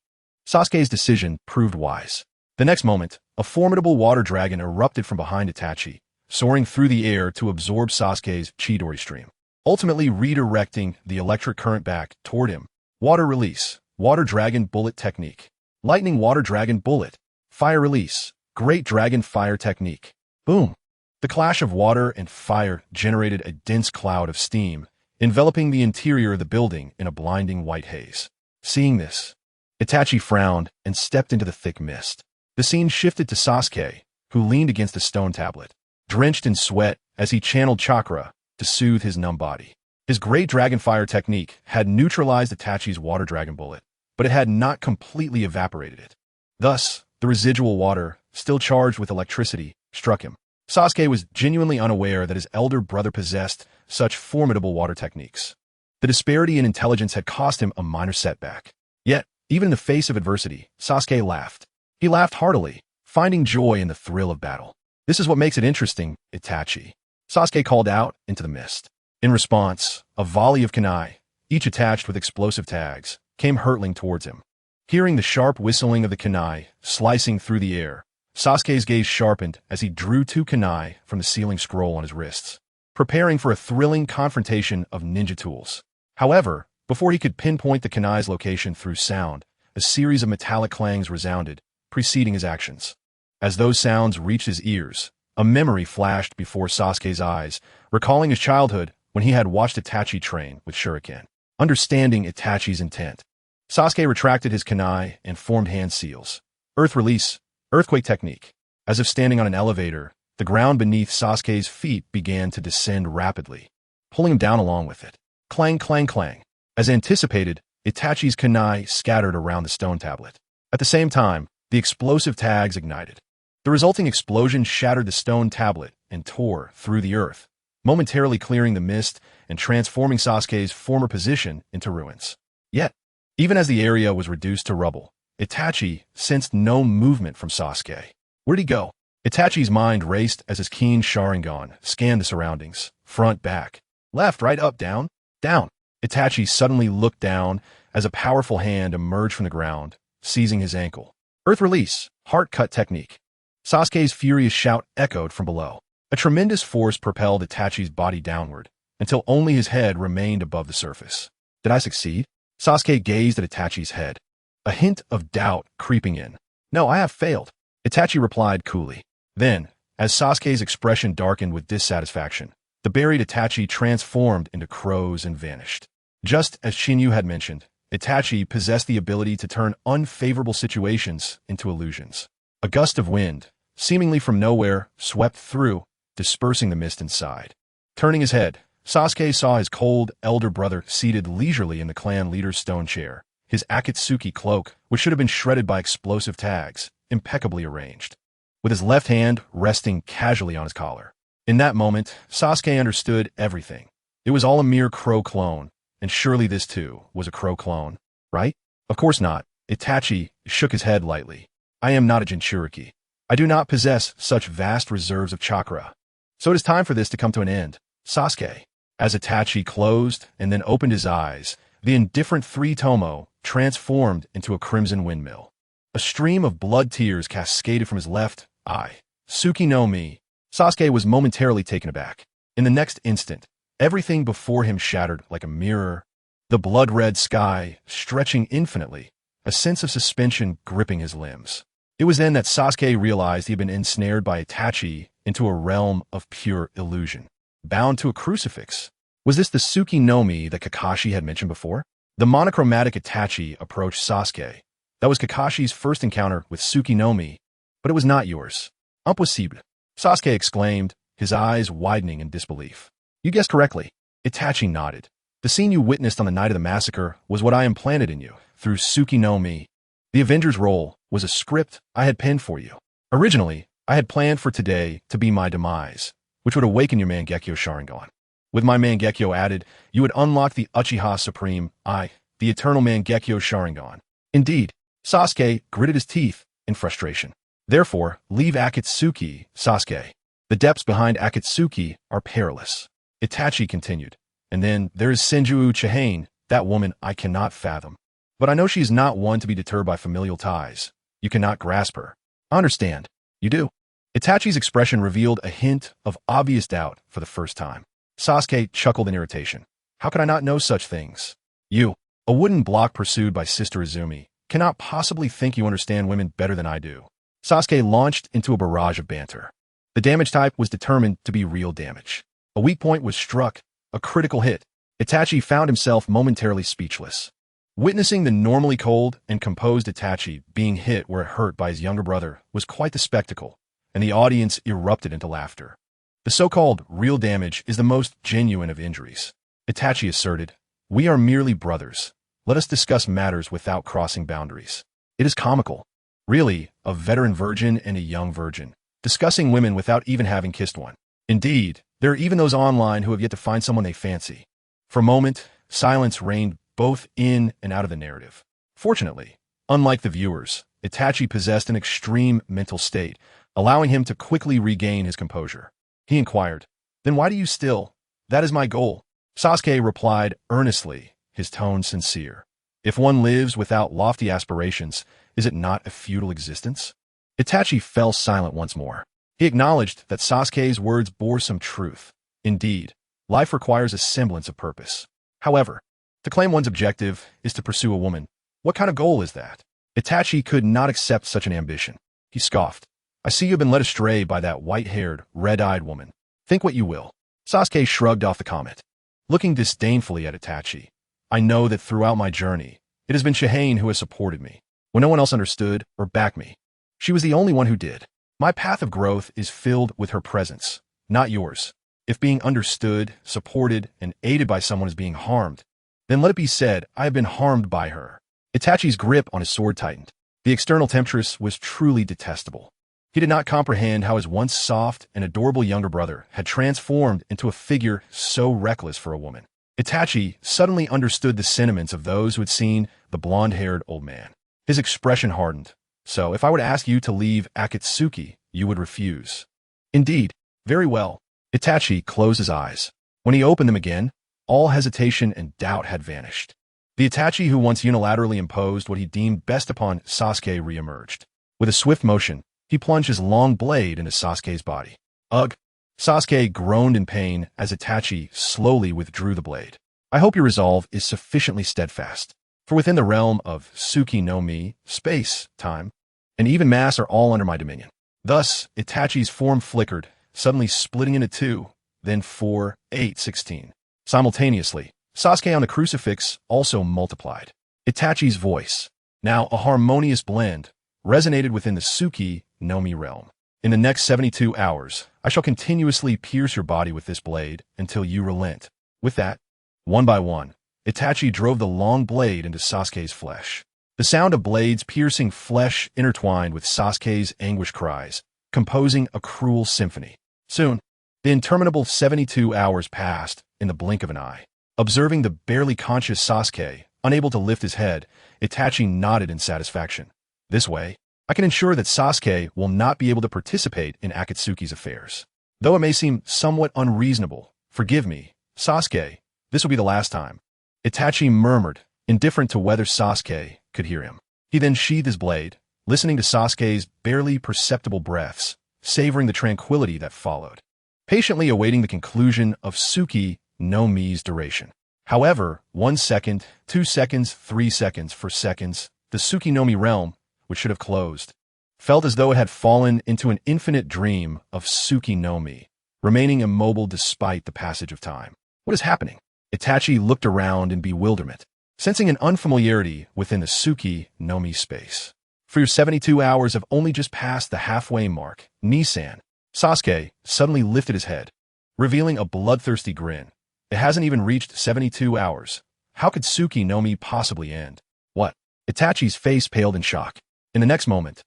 Sasuke's decision proved wise. The next moment, a formidable water dragon erupted from behind Itachi, soaring through the air to absorb Sasuke's Chidori Stream, ultimately redirecting the electric current back toward him. Water release, water dragon bullet technique. Lightning water dragon bullet. Fire release, great dragon fire technique. Boom. The clash of water and fire generated a dense cloud of steam, enveloping the interior of the building in a blinding white haze. Seeing this, Itachi frowned and stepped into the thick mist. The scene shifted to Sasuke, who leaned against a stone tablet, drenched in sweat as he channeled chakra to soothe his numb body. His great dragon fire technique had neutralized Itachi's water dragon bullet, but it had not completely evaporated it. Thus, the residual water, still charged with electricity, struck him. Sasuke was genuinely unaware that his elder brother possessed such formidable water techniques. The disparity in intelligence had cost him a minor setback. Yet, even in the face of adversity, Sasuke laughed. He laughed heartily, finding joy in the thrill of battle. This is what makes it interesting, Itachi. Sasuke called out into the mist. In response, a volley of kunai, each attached with explosive tags, came hurtling towards him. Hearing the sharp whistling of the kunai slicing through the air, Sasuke's gaze sharpened as he drew two kunai from the sealing scroll on his wrists, preparing for a thrilling confrontation of ninja tools. However, before he could pinpoint the kunai's location through sound, a series of metallic clangs resounded, preceding his actions. As those sounds reached his ears, a memory flashed before Sasuke's eyes, recalling his childhood when he had watched Itachi train with shuriken. Understanding Itachi's intent, Sasuke retracted his kunai and formed hand seals. Earth release, earthquake technique. As if standing on an elevator, the ground beneath Sasuke's feet began to descend rapidly, pulling him down along with it. Clang, clang, clang. As anticipated, Itachi's kunai scattered around the stone tablet. At the same time, the explosive tags ignited. The resulting explosion shattered the stone tablet and tore through the earth, momentarily clearing the mist and transforming Sasuke's former position into ruins. Yet, even as the area was reduced to rubble, Itachi sensed no movement from Sasuke. Where'd he go? Itachi's mind raced as his keen Sharingan scanned the surroundings, front, back, left, right, up, down, down. Itachi suddenly looked down as a powerful hand emerged from the ground, seizing his ankle. Earth release, heart cut technique. Sasuke's furious shout echoed from below. A tremendous force propelled Itachi's body downward, until only his head remained above the surface. Did I succeed? Sasuke gazed at Itachi's head, a hint of doubt creeping in. No, I have failed. Itachi replied coolly. Then, as Sasuke's expression darkened with dissatisfaction, the buried Itachi transformed into crows and vanished. Just as Chinyu had mentioned, Itachi possessed the ability to turn unfavorable situations into illusions. A gust of wind, seemingly from nowhere, swept through, dispersing the mist inside. Turning his head, Sasuke saw his cold elder brother seated leisurely in the clan leader's stone chair, his Akatsuki cloak, which should have been shredded by explosive tags, impeccably arranged, with his left hand resting casually on his collar. In that moment, Sasuke understood everything. It was all a mere crow clone, and surely this too was a crow clone, right? Of course not. Itachi shook his head lightly. I am not a Jinchuriki. I do not possess such vast reserves of chakra. So it is time for this to come to an end. Sasuke. As Itachi closed and then opened his eyes, the indifferent three-tomo transformed into a crimson windmill. A stream of blood tears cascaded from his left eye. Tsuki no Mi. Sasuke was momentarily taken aback. In the next instant, everything before him shattered like a mirror. The blood-red sky stretching infinitely, a sense of suspension gripping his limbs. It was then that Sasuke realized he had been ensnared by Itachi into a realm of pure illusion. Bound to a crucifix. Was this the Tsuki no Mi that Kakashi had mentioned before? The monochromatic Itachi approached Sasuke. That was Kakashi's first encounter with Tsuki no Mi, but it was not yours. Impossible. Sasuke exclaimed, his eyes widening in disbelief. You guessed correctly. Itachi nodded. The scene you witnessed on the night of the massacre was what I implanted in you, through Tsuki no Mi. The Avenger's role was a script I had penned for you. Originally, I had planned for today to be my demise, which would awaken your Mangekyo Sharingan. With my Mangekyo added, you would unlock the Uchiha Supreme, the eternal Mangekyo Sharingan. Indeed, Sasuke gritted his teeth in frustration. Therefore, leave Akatsuki, Sasuke. The depths behind Akatsuki are perilous. Itachi continued. And then there is Senju Chihane, that woman I cannot fathom. But I know she is not one to be deterred by familial ties. You cannot grasp her. I understand. You do. Itachi's expression revealed a hint of obvious doubt for the first time. Sasuke chuckled in irritation. How could I not know such things? You, a wooden block pursued by Sister Izumi, cannot possibly think you understand women better than I do. Sasuke launched into a barrage of banter. The damage type was determined to be real damage. A weak point was struck, a critical hit. Itachi found himself momentarily speechless. Witnessing the normally cold and composed Itachi being hit where it hurt by his younger brother was quite the spectacle, and the audience erupted into laughter. The so-called real damage is the most genuine of injuries. Itachi asserted, we are merely brothers. Let us discuss matters without crossing boundaries. It is comical. Really, a veteran virgin and a young virgin, discussing women without even having kissed one. Indeed, there are even those online who have yet to find someone they fancy. For a moment, silence reigned both in and out of the narrative. Fortunately, unlike the viewers, Itachi possessed an extreme mental state, allowing him to quickly regain his composure. He inquired, then why do you still? That is my goal. Sasuke replied earnestly, his tone sincere. If one lives without lofty aspirations, is it not a futile existence? Itachi fell silent once more. He acknowledged that Sasuke's words bore some truth. Indeed, life requires a semblance of purpose. However, to claim one's objective is to pursue a woman. What kind of goal is that? Itachi could not accept such an ambition. He scoffed. I see you have been led astray by that white-haired, red-eyed woman. Think what you will. Sasuke shrugged off the comment. Looking disdainfully at Itachi, I know that throughout my journey, it has been Chihane who has supported me, when no one else understood or backed me. She was the only one who did. My path of growth is filled with her presence, not yours. If being understood, supported, and aided by someone is being harmed, then let it be said, I have been harmed by her. Itachi's grip on his sword tightened. The external temptress was truly detestable. He did not comprehend how his once soft and adorable younger brother had transformed into a figure so reckless for a woman. Itachi suddenly understood the sentiments of those who had seen the blonde-haired old man. His expression hardened. So, if I were to ask you to leave Akatsuki, you would refuse. Indeed. Very well. Itachi closed his eyes. When he opened them again, all hesitation and doubt had vanished. The Itachi who once unilaterally imposed what he deemed best upon Sasuke reemerged. With a swift motion, he plunged his long blade into Sasuke's body. Ugh! Sasuke groaned in pain as Itachi slowly withdrew the blade. I hope your resolve is sufficiently steadfast, for within the realm of Tsuki no Mi, space, time, and even mass are all under my dominion. Thus, Itachi's form flickered, suddenly splitting into 2, then 4, 8, 16. Simultaneously, Sasuke on the crucifix also multiplied. Itachi's voice, now a harmonious blend, resonated within the Tsuki no Mi realm. In the next 72 hours, I shall continuously pierce your body with this blade until you relent. With that, one by one, Itachi drove the long blade into Sasuke's flesh. The sound of blades piercing flesh intertwined with Sasuke's anguish cries, composing a cruel symphony. Soon, the interminable 72 hours passed in the blink of an eye. Observing the barely conscious Sasuke, unable to lift his head, Itachi nodded in satisfaction. This way, I can ensure that Sasuke will not be able to participate in Akatsuki's affairs. Though it may seem somewhat unreasonable, forgive me, Sasuke, this will be the last time. Itachi murmured, indifferent to whether Sasuke could hear him. He then sheathed his blade, listening to Sasuke's barely perceptible breaths, savoring the tranquility that followed, patiently awaiting the conclusion of Tsuki no Mi's duration. However, 1 second, 2 seconds, 3 seconds, 4 seconds, the Tsuki no Mi realm, which should have closed, felt as though it had fallen into an infinite dream of Tsuki no Mi, remaining immobile despite the passage of time. What is happening? Itachi looked around in bewilderment, sensing an unfamiliarity within the Tsuki no Mi space. For your 72 hours have only just passed the halfway mark, Nisan. Sasuke suddenly lifted his head, revealing a bloodthirsty grin. It hasn't even reached 72 hours. How could Tsuki no Mi possibly end? What? Itachi's face paled in shock. In the next moment,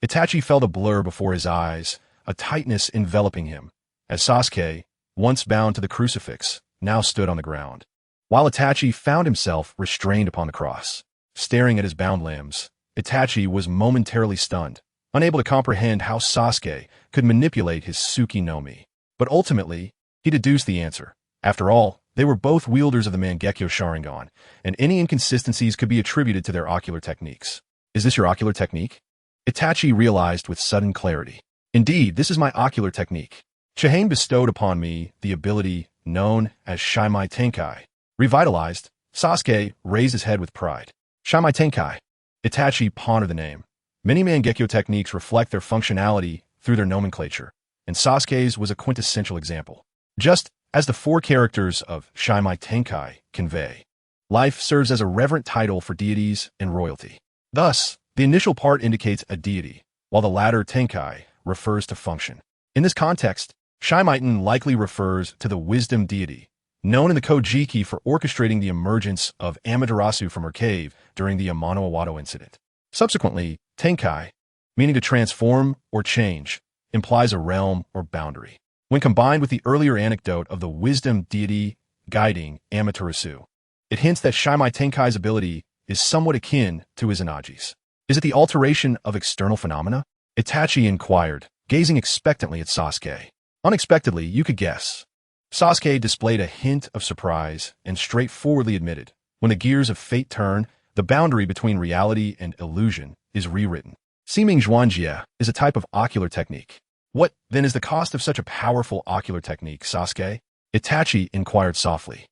Itachi felt a blur before his eyes, a tightness enveloping him, as Sasuke, once bound to the crucifix, now stood on the ground, while Itachi found himself restrained upon the cross. Staring at his bound limbs, Itachi was momentarily stunned, unable to comprehend how Sasuke could manipulate his Tsuki no Mi. But ultimately, he deduced the answer. After all, they were both wielders of the Mangekyo Sharingan, and any inconsistencies could be attributed to their ocular techniques. Is this your ocular technique? Itachi realized with sudden clarity. Indeed, this is my ocular technique. Chihane bestowed upon me the ability known as Shaimai Tenkai. Revitalized, Sasuke raised his head with pride. Shaimai Tenkai. Itachi pondered the name. Many Mangekyo techniques reflect their functionality through their nomenclature, and Sasuke's was a quintessential example. Just as the four characters of Shaimai Tenkai convey, life serves as a reverent title for deities and royalty. Thus, the initial part indicates a deity, while the latter Tenkai refers to function. In this context, Shaimaiten likely refers to the wisdom deity, known in the Kojiki for orchestrating the emergence of Amaterasu from her cave during the Amano Iwado incident. Subsequently, Tenkai, meaning to transform or change, implies a realm or boundary. When combined with the earlier anecdote of the wisdom deity guiding Amaterasu, it hints that Shaimai Tenkai's ability is somewhat akin to Izanagi's. Is it the alteration of external phenomena? Itachi inquired, gazing expectantly at Sasuke. Unexpectedly, you could guess. Sasuke displayed a hint of surprise and straightforwardly admitted, when the gears of fate turn, the boundary between reality and illusion is rewritten. Seeming Zhuangjie is a type of ocular technique. What, then, is the cost of such a powerful ocular technique, Sasuke? Itachi inquired softly.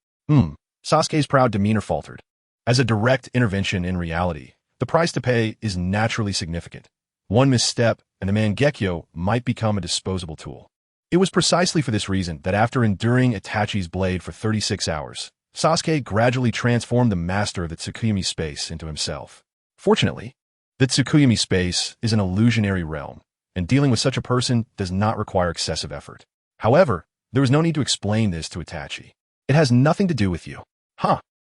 Sasuke's proud demeanor faltered. As a direct intervention in reality, the price to pay is naturally significant. One misstep, and the Mangekyo might become a disposable tool. It was precisely for this reason that after enduring Itachi's blade for 36 hours, Sasuke gradually transformed the master of the Tsukuyomi space into himself. Fortunately, the Tsukuyomi space is an illusionary realm, and dealing with such a person does not require excessive effort. However, there was no need to explain this to Itachi. It has nothing to do with you.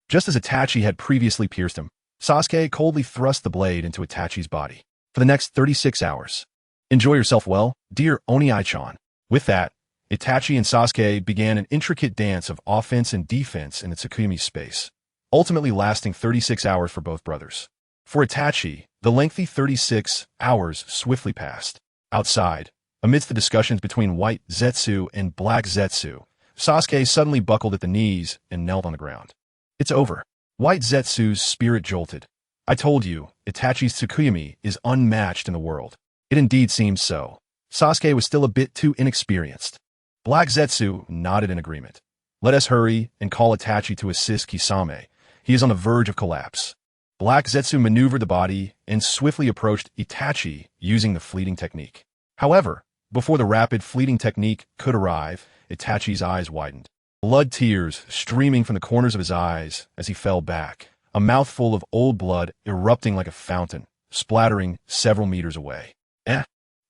Just as Itachi had previously pierced him, Sasuke coldly thrust the blade into Itachi's body. For the next 36 hours. Enjoy yourself well, dear Oni-chan. With that, Itachi and Sasuke began an intricate dance of offense and defense in the Tsukuyomi space, ultimately lasting 36 hours for both brothers. For Itachi, the lengthy 36 hours swiftly passed. Outside, amidst the discussions between White Zetsu and Black Zetsu, Sasuke suddenly buckled at the knees and knelt on the ground. It's over. White Zetsu's spirit jolted. I told you, Itachi's Tsukuyomi is unmatched in the world. It indeed seems so. Sasuke was still a bit too inexperienced. Black Zetsu nodded in agreement. Let us hurry and call Itachi to assist Kisame. He is on the verge of collapse. Black Zetsu maneuvered the body and swiftly approached Itachi using the fleeting technique. However, before the rapid fleeting technique could arrive, Itachi's eyes widened. Blood tears streaming from the corners of his eyes as he fell back, a mouthful of old blood erupting like a fountain, splattering several meters away.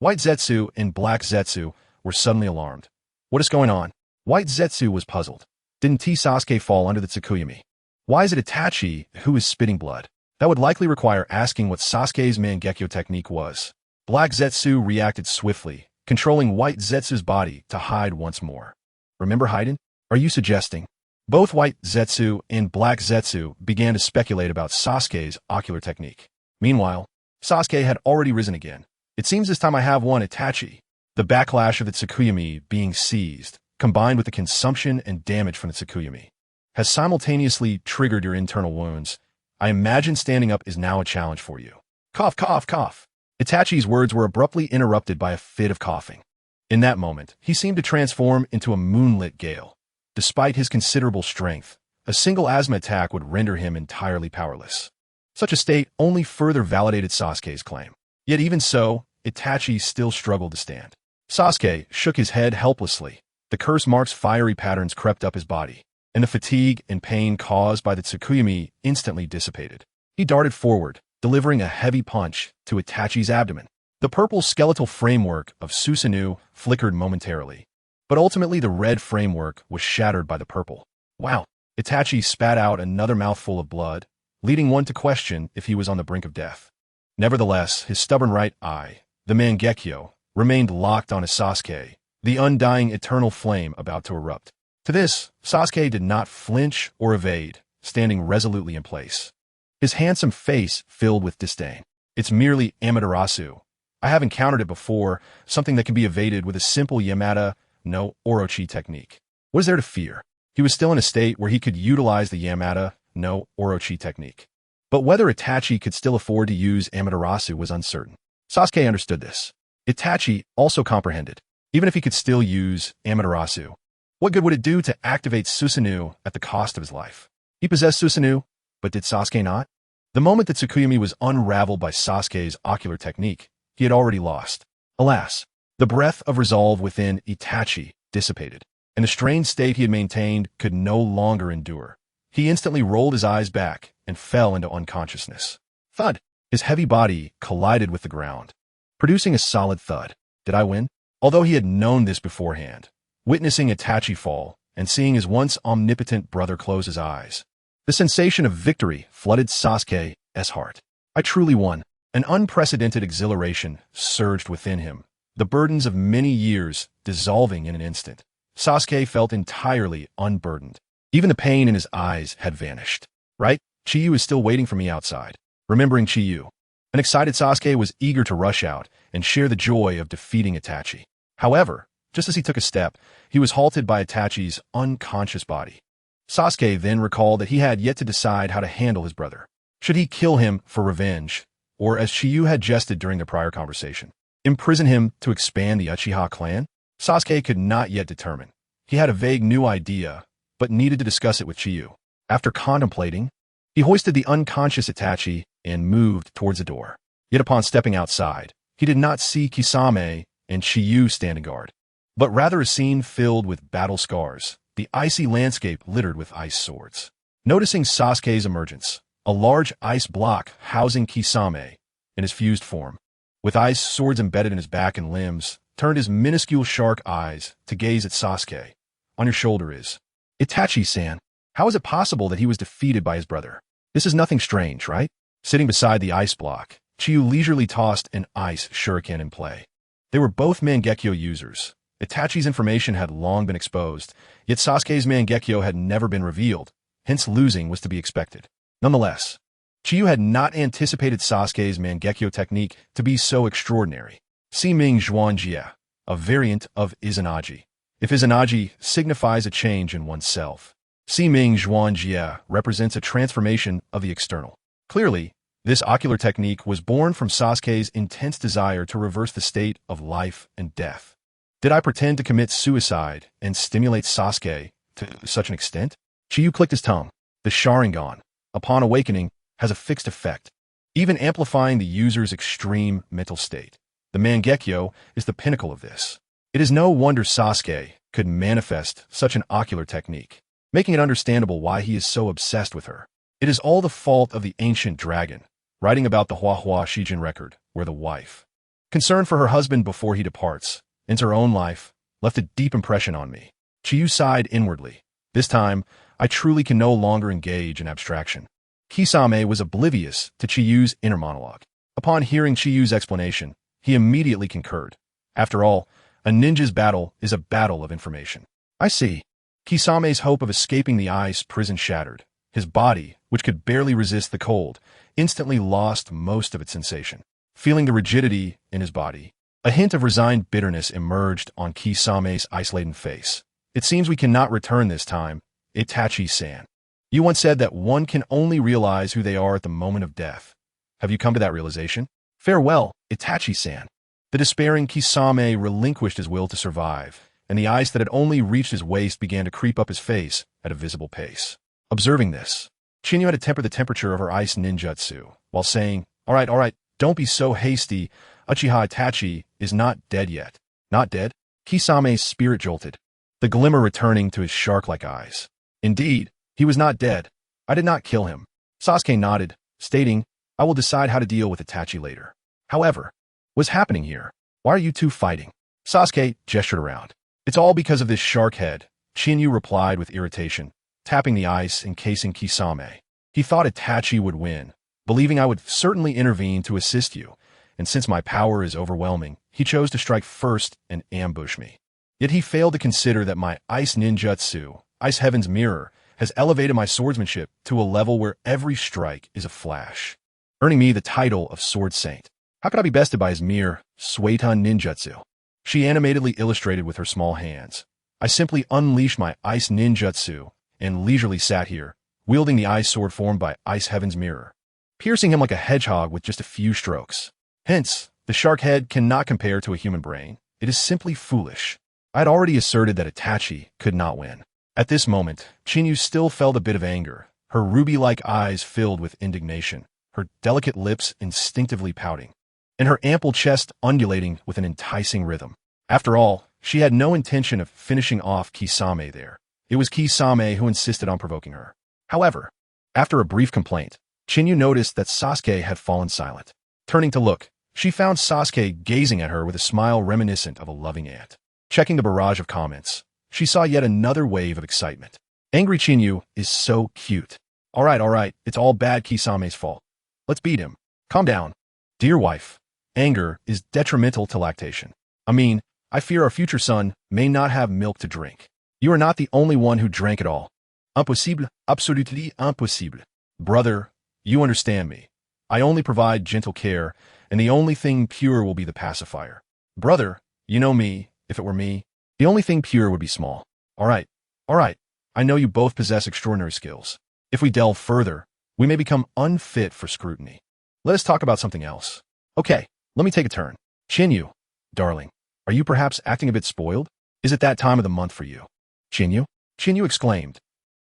White Zetsu and Black Zetsu were suddenly alarmed. What is going on? White Zetsu was puzzled. Didn't Sasuke fall under the Tsukuyomi? Why is it Itachi who is spitting blood? That would likely require asking what Sasuke's Mangekyo technique was. Black Zetsu reacted swiftly, controlling White Zetsu's body to hide once more. Remember hiding? Are you suggesting? Both White Zetsu and Black Zetsu began to speculate about Sasuke's ocular technique. Meanwhile, Sasuke had already risen again. It seems this time I have one, Itachi. The backlash of the Tsukuyomi being seized, combined with the consumption and damage from the Tsukuyomi, has simultaneously triggered your internal wounds. I imagine standing up is now a challenge for you. Cough, cough, cough. Itachi's words were abruptly interrupted by a fit of coughing. In that moment, he seemed to transform into a moonlit gale. Despite his considerable strength, a single asthma attack would render him entirely powerless. Such a state only further validated Sasuke's claim. Yet even so, Itachi still struggled to stand. Sasuke shook his head helplessly. The curse mark's fiery patterns crept up his body. and the fatigue and pain caused by the Tsukuyami instantly dissipated. He darted forward, delivering a heavy punch to Itachi's abdomen. The purple skeletal framework of Susanoo flickered momentarily, but ultimately the red framework was shattered by the purple. Wow! Itachi spat out another mouthful of blood, leading one to question if he was on the brink of death. Nevertheless, his stubborn right eye, the Mangekyo, remained locked on his Sasuke, the undying eternal flame about to erupt. To this, Sasuke did not flinch or evade, standing resolutely in place. His handsome face filled with disdain. It's merely Amaterasu. I have encountered it before, something that can be evaded with a simple Yamada no Orochi technique. What is there to fear? He was still in a state where he could utilize the Yamada no Orochi technique. But whether Itachi could still afford to use Amaterasu was uncertain. Sasuke understood this. Itachi also comprehended. Even if he could still use Amaterasu, what good would it do to activate Susanoo at the cost of his life? He possessed Susanoo, but did Sasuke not? The moment that Tsukuyami was unraveled by Sasuke's ocular technique, he had already lost. Alas, the breath of resolve within Itachi dissipated, and the strained state he had maintained could no longer endure. He instantly rolled his eyes back and fell into unconsciousness. Thud! His heavy body collided with the ground, producing a solid thud. Did I win? Although he had known this beforehand, witnessing Itachi fall and seeing his once omnipotent brother close his eyes, the sensation of victory flooded Sasuke's heart. I truly won. An unprecedented exhilaration surged within him, the burdens of many years dissolving in an instant. Sasuke felt entirely unburdened. Even the pain in his eyes had vanished. Right? Chiyu is still waiting for me outside. Remembering Chiyu, an excited Sasuke was eager to rush out and share the joy of defeating Itachi. However, just as he took a step, he was halted by Itachi's unconscious body. Sasuke then recalled that he had yet to decide how to handle his brother. Should he kill him for revenge, or as Chiyu had jested during the prior conversation, imprison him to expand the Uchiha clan? Sasuke could not yet determine. He had a vague new idea, but needed to discuss it with Chiyu. After contemplating, he hoisted the unconscious Itachi and moved towards the door. Yet upon stepping outside, he did not see Kisame and Chiyu standing guard, but rather a scene filled with battle scars, the icy landscape littered with ice swords. Noticing Sasuke's emergence, a large ice block housing Kisame in his fused form, with ice swords embedded in his back and limbs, turned his minuscule shark eyes to gaze at Sasuke. On your shoulder is Itachi-san. How is it possible that he was defeated by his brother? This is nothing strange, right? Sitting beside the ice block, Chiyu leisurely tossed an ice shuriken in play. They were both Mangekyo users. Itachi's information had long been exposed, yet Sasuke's Mangekyo had never been revealed, hence losing was to be expected. Nonetheless, Chiyu had not anticipated Sasuke's Mangekyo technique to be so extraordinary. Siming Zhuanjie, a variant of Izanagi. If Izanagi signifies a change in oneself, Siming Zhuanjie represents a transformation of the external. Clearly, this ocular technique was born from Sasuke's intense desire to reverse the state of life and death. Did I pretend to commit suicide and stimulate Sasuke to such an extent? Chiyu clicked his tongue. The Sharingan, upon awakening, has a fixed effect, even amplifying the user's extreme mental state. The Mangekyo is the pinnacle of this. It is no wonder Sasuke could manifest such an ocular technique, making it understandable why he is so obsessed with her. It is all the fault of the ancient dragon, writing about the Huahua Shijin record, where the wife, concerned for her husband before he departs, ends her own life, left a deep impression on me. Chiyu sighed inwardly. This time, I truly can no longer engage in abstraction. Kisame was oblivious to Chiyu's inner monologue. Upon hearing Chiyu's explanation, he immediately concurred. After all, a ninja's battle is a battle of information. I see. Kisame's hope of escaping the ice prison shattered. His body, which could barely resist the cold, instantly lost most of its sensation. Feeling the rigidity in his body, a hint of resigned bitterness emerged on Kisame's ice-laden face. It seems we cannot return this time, Itachi-san. You once said that one can only realize who they are at the moment of death. Have you come to that realization? Farewell, Itachi-san. The despairing Kisame relinquished his will to survive, and the ice that had only reached his waist began to creep up his face at a visible pace. Observing this, Chinyu had to temper the temperature of her ice ninjutsu, while saying, all right, don't be so hasty. Uchiha Itachi is not dead yet. Not dead? Kisame's spirit jolted, the glimmer returning to his shark-like eyes. Indeed, he was not dead. I did not kill him. Sasuke nodded, stating, I will decide how to deal with Itachi later. However, what's happening here? Why are you two fighting? Sasuke gestured around. It's all because of this shark head, Chinyu replied with irritation, tapping the ice encasing Kisame. He thought Itachi would win, believing I would certainly intervene to assist you, and since my power is overwhelming, he chose to strike first and ambush me. Yet he failed to consider that my ice ninjutsu, Ice Heaven's Mirror, has elevated my swordsmanship to a level where every strike is a flash, earning me the title of Sword Saint. How could I be bested by his mere Suiton ninjutsu? She animatedly illustrated with her small hands. I simply unleashed my ice ninjutsu and leisurely sat here, wielding the ice sword formed by Ice Heaven's Mirror, piercing him like a hedgehog with just a few strokes. Hence, the shark head cannot compare to a human brain. It is simply foolish. I had already asserted that Itachi could not win. At this moment, Chinyu still felt a bit of anger, her ruby-like eyes filled with indignation, her delicate lips instinctively pouting, and her ample chest undulating with an enticing rhythm. After all, she had no intention of finishing off Kisame there. It was Kisame who insisted on provoking her. However, after a brief complaint, Chinyu noticed that Sasuke had fallen silent. Turning to look, she found Sasuke gazing at her with a smile reminiscent of a loving aunt. Checking the barrage of comments, she saw yet another wave of excitement. Angry Chinyu is so cute. All right, it's all bad Kisame's fault. Let's beat him. Calm down. Dear wife, anger is detrimental to lactation. I fear our future son may not have milk to drink. You are not the only one who drank it all. Impossible, absolutely impossible. Brother, you understand me. I only provide gentle care, and the only thing pure will be the pacifier. Brother, you know me, if it were me, the only thing pure would be small. All right. I know you both possess extraordinary skills. If we delve further, we may become unfit for scrutiny. Let us talk about something else. Okay, let me take a turn. Chinyu, darling, are you perhaps acting a bit spoiled? Is it that time of the month for you? Chinyu? Chinyu exclaimed.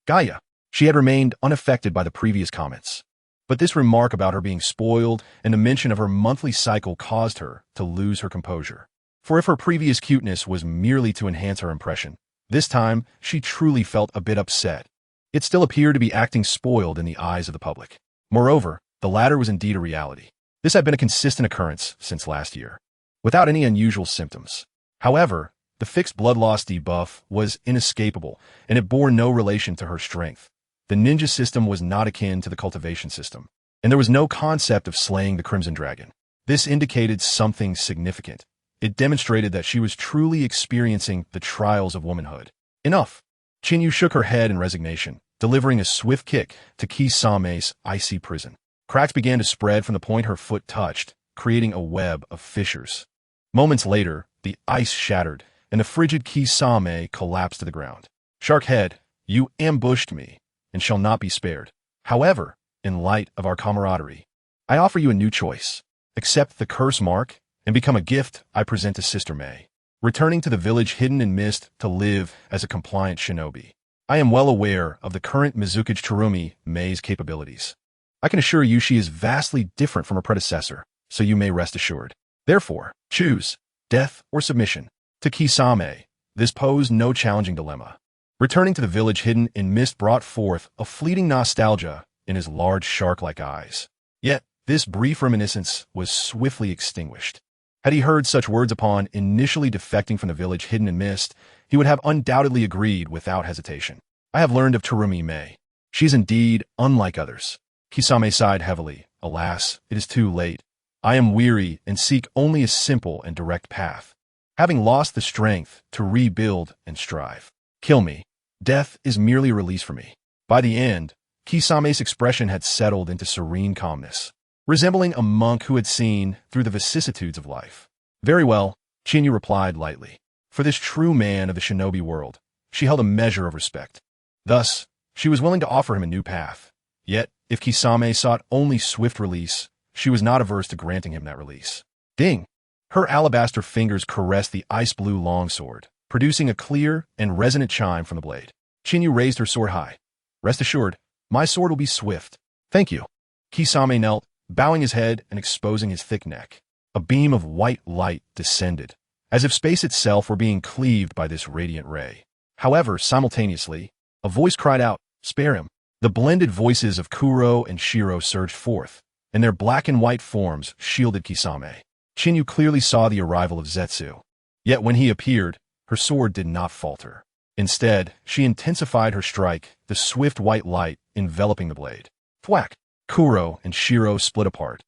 Gaia. She had remained unaffected by the previous comments. But this remark about her being spoiled and the mention of her monthly cycle caused her to lose her composure. For if her previous cuteness was merely to enhance her impression, this time she truly felt a bit upset. It still appeared to be acting spoiled in the eyes of the public. Moreover, the latter was indeed a reality. This had been a consistent occurrence since last year, without any unusual symptoms. However, the fixed blood loss debuff was inescapable, and it bore no relation to her strength. The ninja system was not akin to the cultivation system, and there was no concept of slaying the Crimson Dragon. This indicated something significant. It demonstrated that she was truly experiencing the trials of womanhood. Enough. Chinyu shook her head in resignation, delivering a swift kick to Kisame's icy prison. Cracks began to spread from the point her foot touched, creating a web of fissures. Moments later, the ice shattered, and the frigid Kisame collapsed to the ground. Shark head, you ambushed me, and shall not be spared. However, in light of our camaraderie, I offer you a new choice. Accept the curse mark, and become a gift I present to Sister May, returning to the village hidden in mist to live as a compliant shinobi. I am well aware of the current Mizukage Tsurumi May's capabilities. I can assure you she is vastly different from her predecessor, so you may rest assured. Therefore, choose death or submission. To Kisame, this posed no challenging dilemma. Returning to the village hidden in mist brought forth a fleeting nostalgia in his large shark-like eyes. Yet, this brief reminiscence was swiftly extinguished. Had he heard such words upon initially defecting from the village hidden in mist, he would have undoubtedly agreed without hesitation. I have learned of Tsurumi May. She is indeed unlike others. Kisame sighed heavily. Alas, it is too late. I am weary and seek only a simple and direct path, having lost the strength to rebuild and strive. Kill me. Death is merely a release for me. By the end, Kisame's expression had settled into serene calmness, resembling a monk who had seen through the vicissitudes of life. Very well, Chinyu replied lightly. For this true man of the shinobi world, she held a measure of respect. Thus, she was willing to offer him a new path. Yet, if Kisame sought only swift release, she was not averse to granting him that release. Ding! Her alabaster fingers caressed the ice-blue longsword, producing a clear and resonant chime from the blade. Chinyu raised her sword high. Rest assured, my sword will be swift. Thank you. Kisame knelt, bowing his head and exposing his thick neck. A beam of white light descended, as if space itself were being cleaved by this radiant ray. However, simultaneously, A voice cried out, "Spare him." The blended voices of Kuro and Shiro surged forth, and their black and white forms shielded Kisame. Chinyu clearly saw the arrival of Zetsu. Yet when he appeared, her sword did not falter. Instead, she intensified her strike, the swift white light enveloping the blade. Thwack! Kuro and Shiro split apart,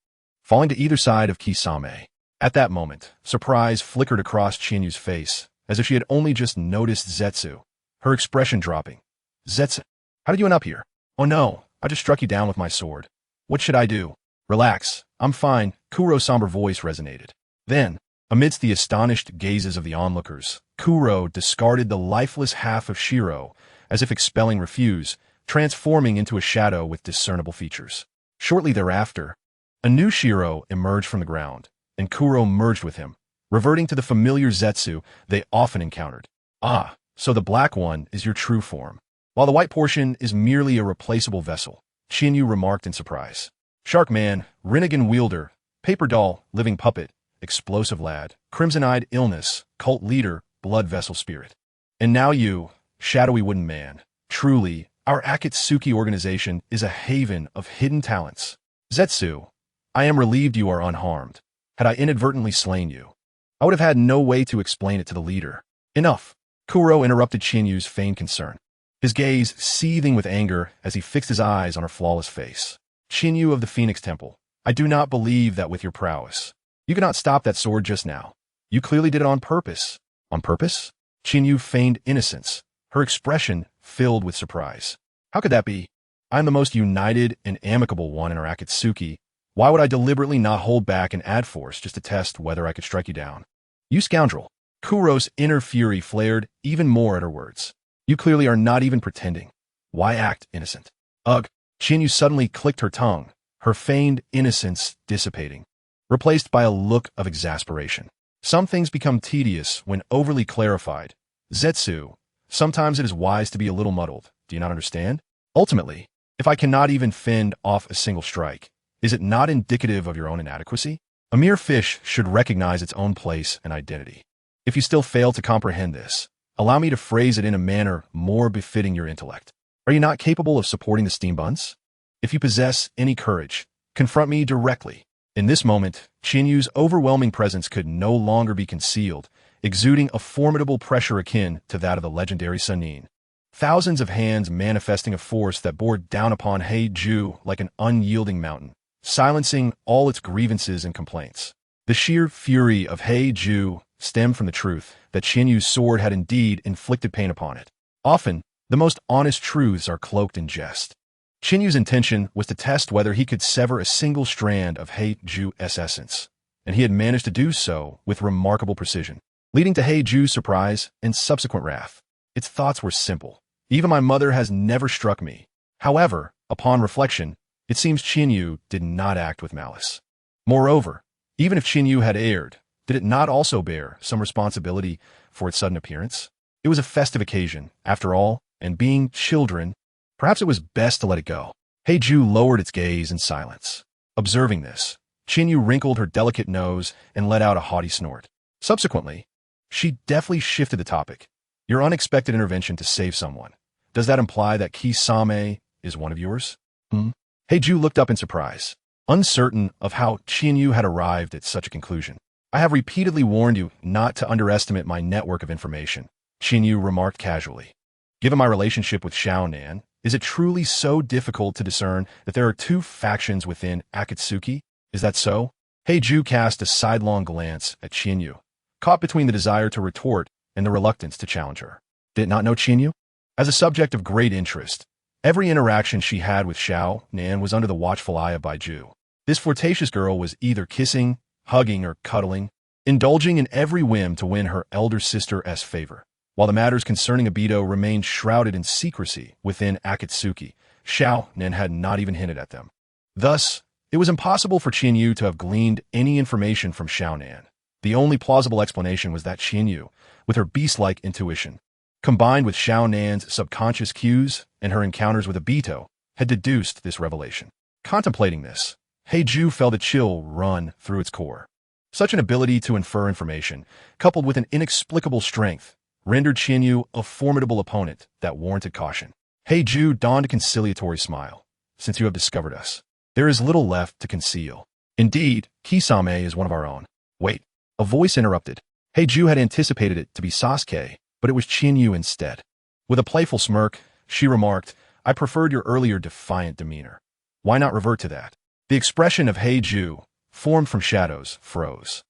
falling to either side of Kisame. At that moment, surprise flickered across Chinyu's face, as if she had only just noticed Zetsu, her expression dropping. "Zetsu, how did you end up here?" "Oh no, I just struck you down with my sword. What should I do?" "Relax, I'm fine," Kuro's somber voice resonated. Then, amidst the astonished gazes of the onlookers, Kuro discarded the lifeless half of Shiro, as if expelling refuse, transforming into a shadow with discernible features. Shortly thereafter, a new Shiro emerged from the ground, and Kuro merged with him, reverting to the familiar Zetsu they often encountered. "Ah, so the black one is your true form, while the white portion is merely a replaceable vessel," Chinyu remarked in surprise. Sharkman, Rinnegan wielder, paper doll, living puppet, explosive lad, crimson-eyed illness, cult leader, blood vessel spirit. And now you, shadowy wooden man. Truly, our Akatsuki organization is a haven of hidden talents. Zetsu, I am relieved you are unharmed. Had I inadvertently slain you, I would have had no way to explain it to the leader. Enough. Kuro interrupted Chinyu's feigned concern, his gaze seething with anger as he fixed his eyes on her flawless face. "Chinyu of the Phoenix Temple, I do not believe that with your prowess. You could not stop that sword just now. You clearly did it on purpose." "On purpose?" Chinyu feigned innocence, her expression filled with surprise. "How could that be? I am the most united and amicable one in our Akatsuki. Why would I deliberately not hold back and add force just to test whether I could strike you down?" "You scoundrel." Kuro's inner fury flared even more at her words. "You clearly are not even pretending. Why act innocent?" "Ugh." Chinyu suddenly clicked her tongue, her feigned innocence dissipating, replaced by a look of exasperation. "Some things become tedious when overly clarified. Zetsu, sometimes it is wise to be a little muddled. Do you not understand? Ultimately, if I cannot even fend off a single strike, is it not indicative of your own inadequacy? A mere fish should recognize its own place and identity. If you still fail to comprehend this, allow me to phrase it in a manner more befitting your intellect. Are you not capable of supporting the steam buns? If you possess any courage, confront me directly." In this moment, Chinyu's overwhelming presence could no longer be concealed, exuding a formidable pressure akin to that of the legendary Sannin. Thousands of hands manifesting a force that bore down upon Heiju like an unyielding mountain, silencing all its grievances and complaints. The sheer fury of Heiju stemmed from the truth that Chinyu's sword had indeed inflicted pain upon it. Often, the most honest truths are cloaked in jest. Chinyu's intention was to test whether he could sever a single strand of Heiju's essence, and he had managed to do so with remarkable precision, leading to Heiju's surprise and subsequent wrath. Its thoughts were simple. "Even my mother has never struck me." However, upon reflection, it seems Chinyu did not act with malice. Moreover, even if Chinyu had erred, did it not also bear some responsibility for its sudden appearance? It was a festive occasion, after all, and being children, perhaps it was best to let it go. Heiju lowered its gaze in silence. Observing this, Chinyu wrinkled her delicate nose and let out a haughty snort. Subsequently, she deftly shifted the topic. "Your unexpected intervention to save someone. Does that imply that Kisame is one of yours?" Heiju looked up in surprise, uncertain of how Chinyu had arrived at such a conclusion. "I have repeatedly warned you not to underestimate my network of information," Chinyu remarked casually. "Given my relationship with Xiaonan, is it truly so difficult to discern that there are two factions within Akatsuki? Is that so?" Heiju cast a sidelong glance at Chinyu, caught between the desire to retort and the reluctance to challenge her. Did it not know Chinyu? As a subject of great interest, every interaction she had with Xiaonan was under the watchful eye of Baiju. This flirtatious girl was either kissing, hugging, or cuddling, indulging in every whim to win her elder sister's favor. While the matters concerning Obito remained shrouded in secrecy within Akatsuki, Xiaonan had not even hinted at them. Thus, it was impossible for Chinyu to have gleaned any information from Xiaonan. The only plausible explanation was that Chinyu, with her beast-like intuition, combined with Xiaonan's subconscious cues and her encounters with Obito, had deduced this revelation. Contemplating this, Heiju felt a chill run through its core. Such an ability to infer information, coupled with an inexplicable strength, rendered Chinyu a formidable opponent that warranted caution. Heiju donned a conciliatory smile. Since you have discovered us, there is little left to conceal. Indeed, Kisame is one of our own. Wait, a voice interrupted. Heiju had anticipated it to be Sasuke, but it was Chinyu instead. With a playful smirk, she remarked, I preferred your earlier defiant demeanor. Why not revert to that? The expression of Heiju, formed from shadows, froze.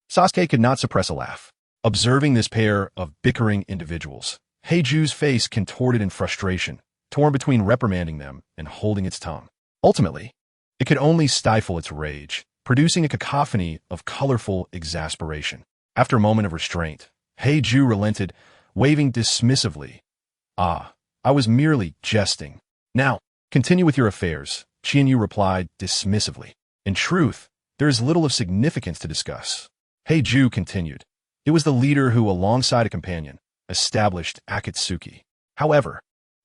Sasuke could not suppress a laugh. Observing this pair of bickering individuals, Heiju's face contorted in frustration, torn between reprimanding them and holding its tongue. Ultimately, it could only stifle its rage, producing a cacophony of colorful exasperation. After a moment of restraint, Heiju relented, waving dismissively. Ah, I was merely jesting. Now, continue with your affairs, Chinyu replied dismissively. In truth, there is little of significance to discuss. Heiju continued. It was the leader who, alongside a companion, established Akatsuki. However,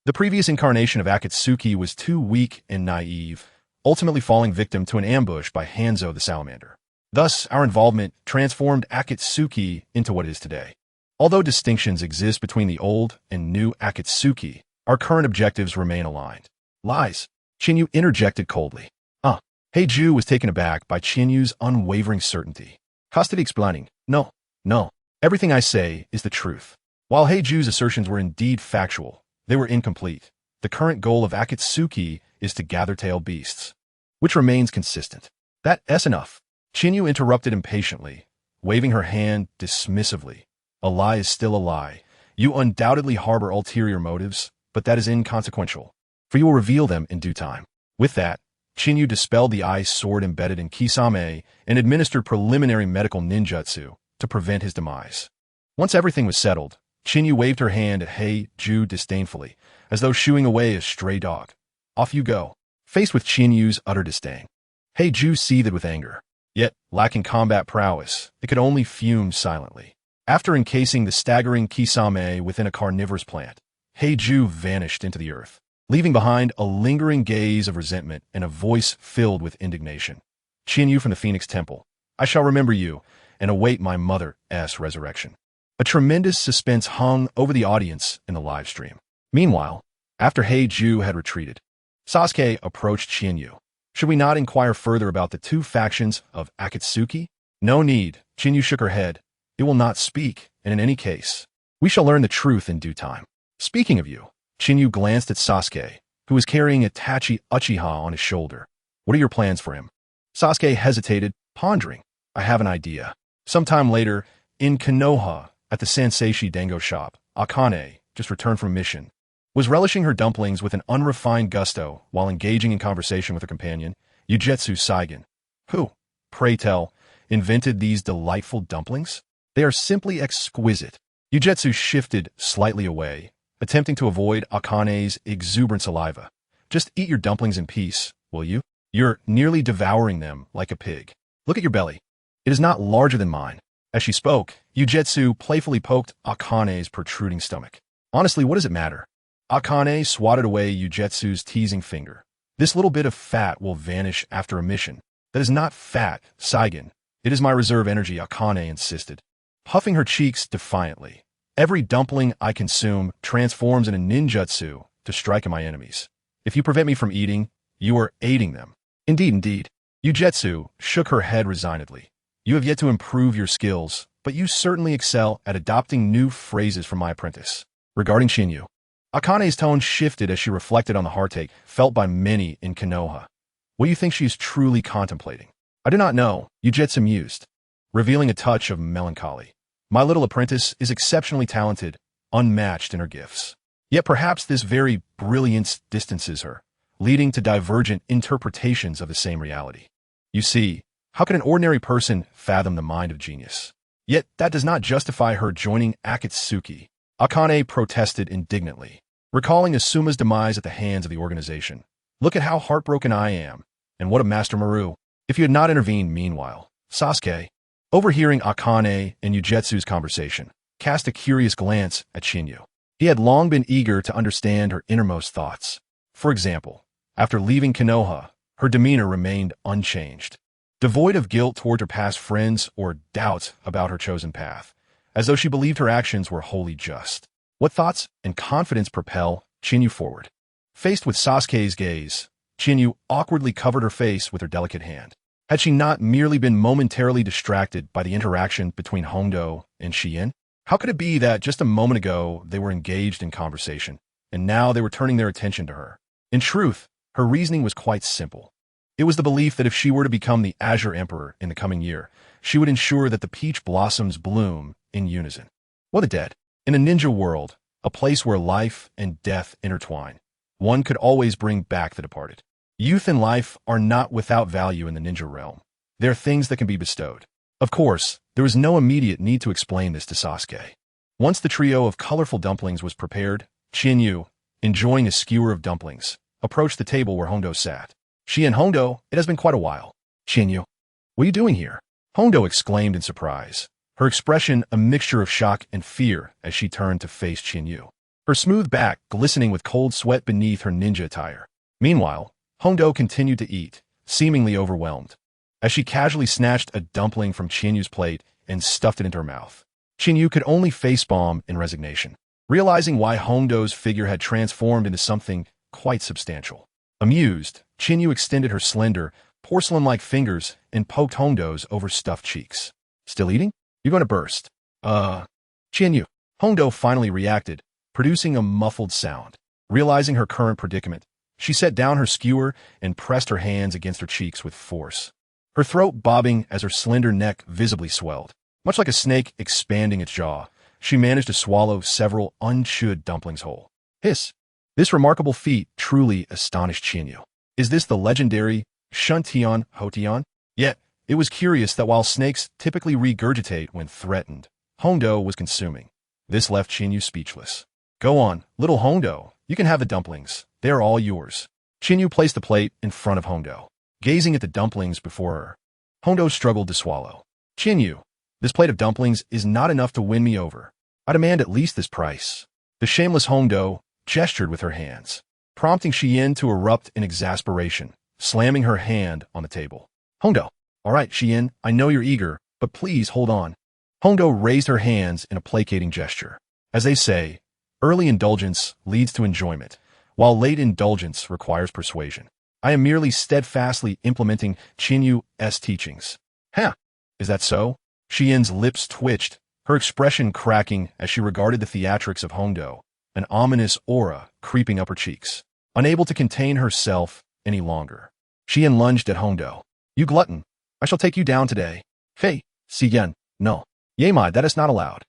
the previous incarnation of Akatsuki was too weak and naive, ultimately falling victim to an ambush by Hanzo the Salamander. Thus, our involvement transformed Akatsuki into what it is today. Although distinctions exist between the old and new Akatsuki, our current objectives remain aligned. Lies, Chinyu interjected coldly. Heiju was taken aback by Chinyu's unwavering certainty. Custody explaining, No, everything I say is the truth. While Heiju's assertions were indeed factual, they were incomplete. The current goal of Akatsuki is to gather tailed beasts, which remains consistent. That's enough. Chinyu interrupted impatiently, waving her hand dismissively. A lie is still a lie. You undoubtedly harbor ulterior motives, but that is inconsequential, for you will reveal them in due time. With that, Chinyu dispelled the ice sword embedded in Kisame and administered preliminary medical ninjutsu to prevent his demise. Once everything was settled, Chinyu waved her hand at Heiju disdainfully, as though shooing away a stray dog. Off you go. Faced with Chinyu's utter disdain, Heiju seethed with anger. Yet, lacking combat prowess, it could only fume silently. After encasing the staggering Kisame within a carnivorous plant, Heiju vanished into the earth, leaving behind a lingering gaze of resentment and a voice filled with indignation. Chinyu from the Phoenix Temple, I shall remember you and await my mother's resurrection. A tremendous suspense hung over the audience in the live stream. Meanwhile, after Heiju had retreated, Sasuke approached Chinyu. Should we not inquire further about the two factions of Akatsuki? No need, Chinyu shook her head. It will not speak, and in any case, we shall learn the truth in due time. Speaking of you, Chinyu glanced at Sasuke, who was carrying Itachi Uchiha on his shoulder. What are your plans for him? Sasuke hesitated, pondering. I have an idea. Sometime later, in Konoha, at the Sanseishi Dango shop, Akane, just returned from a mission, was relishing her dumplings with an unrefined gusto while engaging in conversation with her companion, Ugetsu Saigen. Who, pray tell, invented these delightful dumplings? They are simply exquisite. Ugetsu shifted slightly away, attempting to avoid Akane's exuberant saliva. Just eat your dumplings in peace, will you? You're nearly devouring them like a pig. Look at your belly. It is not larger than mine. As she spoke, Ugetsu playfully poked Akane's protruding stomach. Honestly, what does it matter? Akane swatted away Ugetsu's teasing finger. This little bit of fat will vanish after a mission. That is not fat, Saigen. It is my reserve energy, Akane insisted, puffing her cheeks defiantly. Every dumpling I consume transforms into ninjutsu to strike at my enemies. If you prevent me from eating, you are aiding them. Indeed. Ugetsu shook her head resignedly. You have yet to improve your skills, but you certainly excel at adopting new phrases from my apprentice. Regarding Chinyu, Akane's tone shifted as she reflected on the heartache felt by many in Konoha. What do you think she is truly contemplating? I do not know, Ugetsu mused, revealing a touch of melancholy. My little apprentice is exceptionally talented, unmatched in her gifts. Yet perhaps this very brilliance distances her, leading to divergent interpretations of the same reality. You see, how can an ordinary person fathom the mind of genius? Yet that does not justify her joining Akatsuki. Akane protested indignantly, recalling Asuma's demise at the hands of the organization. Look at how heartbroken I am, and what of Master Maru. If you had not intervened meanwhile, Sasuke, overhearing Akane and Ugetsu's conversation, cast a curious glance at Chinyu. He had long been eager to understand her innermost thoughts. For example, after leaving Konoha, her demeanor remained unchanged, devoid of guilt toward her past friends or doubt about her chosen path, as though she believed her actions were wholly just. What thoughts and confidence propel Chinyu forward. Faced with Sasuke's gaze, Chinyu awkwardly covered her face with her delicate hand. Had she not merely been momentarily distracted by the interaction between Hondo and Shiin? How could it be that just a moment ago they were engaged in conversation, and now they were turning their attention to her? In truth, her reasoning was quite simple. It was the belief that if she were to become the Azure Emperor in the coming year, she would ensure that the peach blossoms bloom in unison. What the dead? In a ninja world, a place where life and death intertwine, one could always bring back the departed. Youth and life are not without value in the ninja realm. They are things that can be bestowed. Of course, there was no immediate need to explain this to Sasuke. Once the trio of colorful dumplings was prepared, Chinyu, enjoying a skewer of dumplings, approached the table where Hondo sat. She and Hondo, it has been quite a while. Chinyu, what are you doing here? Hondo exclaimed in surprise, her expression a mixture of shock and fear as she turned to face Chinyu, her smooth back glistening with cold sweat beneath her ninja attire. Meanwhile, Hondo continued to eat, seemingly overwhelmed, as she casually snatched a dumpling from Chinyu's plate and stuffed it into her mouth. Chinyu could only facepalm in resignation, realizing why Hondo's figure had transformed into something quite substantial. Amused, Chinyu extended her slender, porcelain-like fingers and poked Hondo's overstuffed cheeks. Still eating? You're going to burst. Chinyu. Hondo finally reacted, producing a muffled sound. Realizing her current predicament, she set down her skewer and pressed her hands against her cheeks with force, her throat bobbing as her slender neck visibly swelled. Much like a snake expanding its jaw, she managed to swallow several unchewed dumplings whole. Hiss! This remarkable feat truly astonished Chinyu. Is this the legendary Shuntian Hotian? Yet, it was curious that while snakes typically regurgitate when threatened, Hondo was consuming. This left Chinyu speechless. Go on, little Hondo, you can have the dumplings. They are all yours. Chinyu placed the plate in front of Hondo, gazing at the dumplings before her. Hondo struggled to swallow. Chinyu, this plate of dumplings is not enough to win me over. I demand at least this price. The shameless Hondo gestured with her hands, prompting Shiin to erupt in exasperation, slamming her hand on the table. Hondo, all right, Shiin, I know you're eager, but please hold on. Hondo raised her hands in a placating gesture. As they say, early indulgence leads to enjoyment, while late indulgence requires persuasion. I am merely steadfastly implementing Chinyu's teachings. Huh, is that so? Shiin's lips twitched, her expression cracking as she regarded the theatrics of Hondo, an ominous aura creeping up her cheeks. Unable to contain herself any longer, Shiin lunged at Hondo. You glutton, I shall take you down today. Hey, Sigen, no. Yemai, that is not allowed.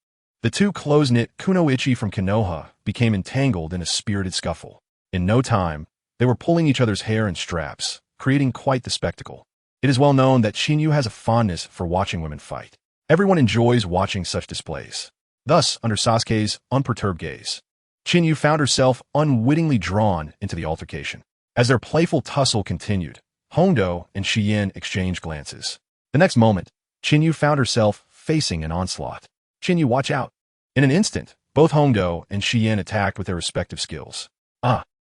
The two close-knit kunoichi from Konoha became entangled in a spirited scuffle. In no time, they were pulling each other's hair and straps, creating quite the spectacle. It is well known that Chinyu has a fondness for watching women fight. Everyone enjoys watching such displays. Thus, under Sasuke's unperturbed gaze, Chinyu found herself unwittingly drawn into the altercation. As their playful tussle continued, Hondo and Shiin exchanged glances. The next moment, Chinyu found herself facing an onslaught. Chinyu, watch out. In an instant, both Hondo and Shiin attacked with their respective skills.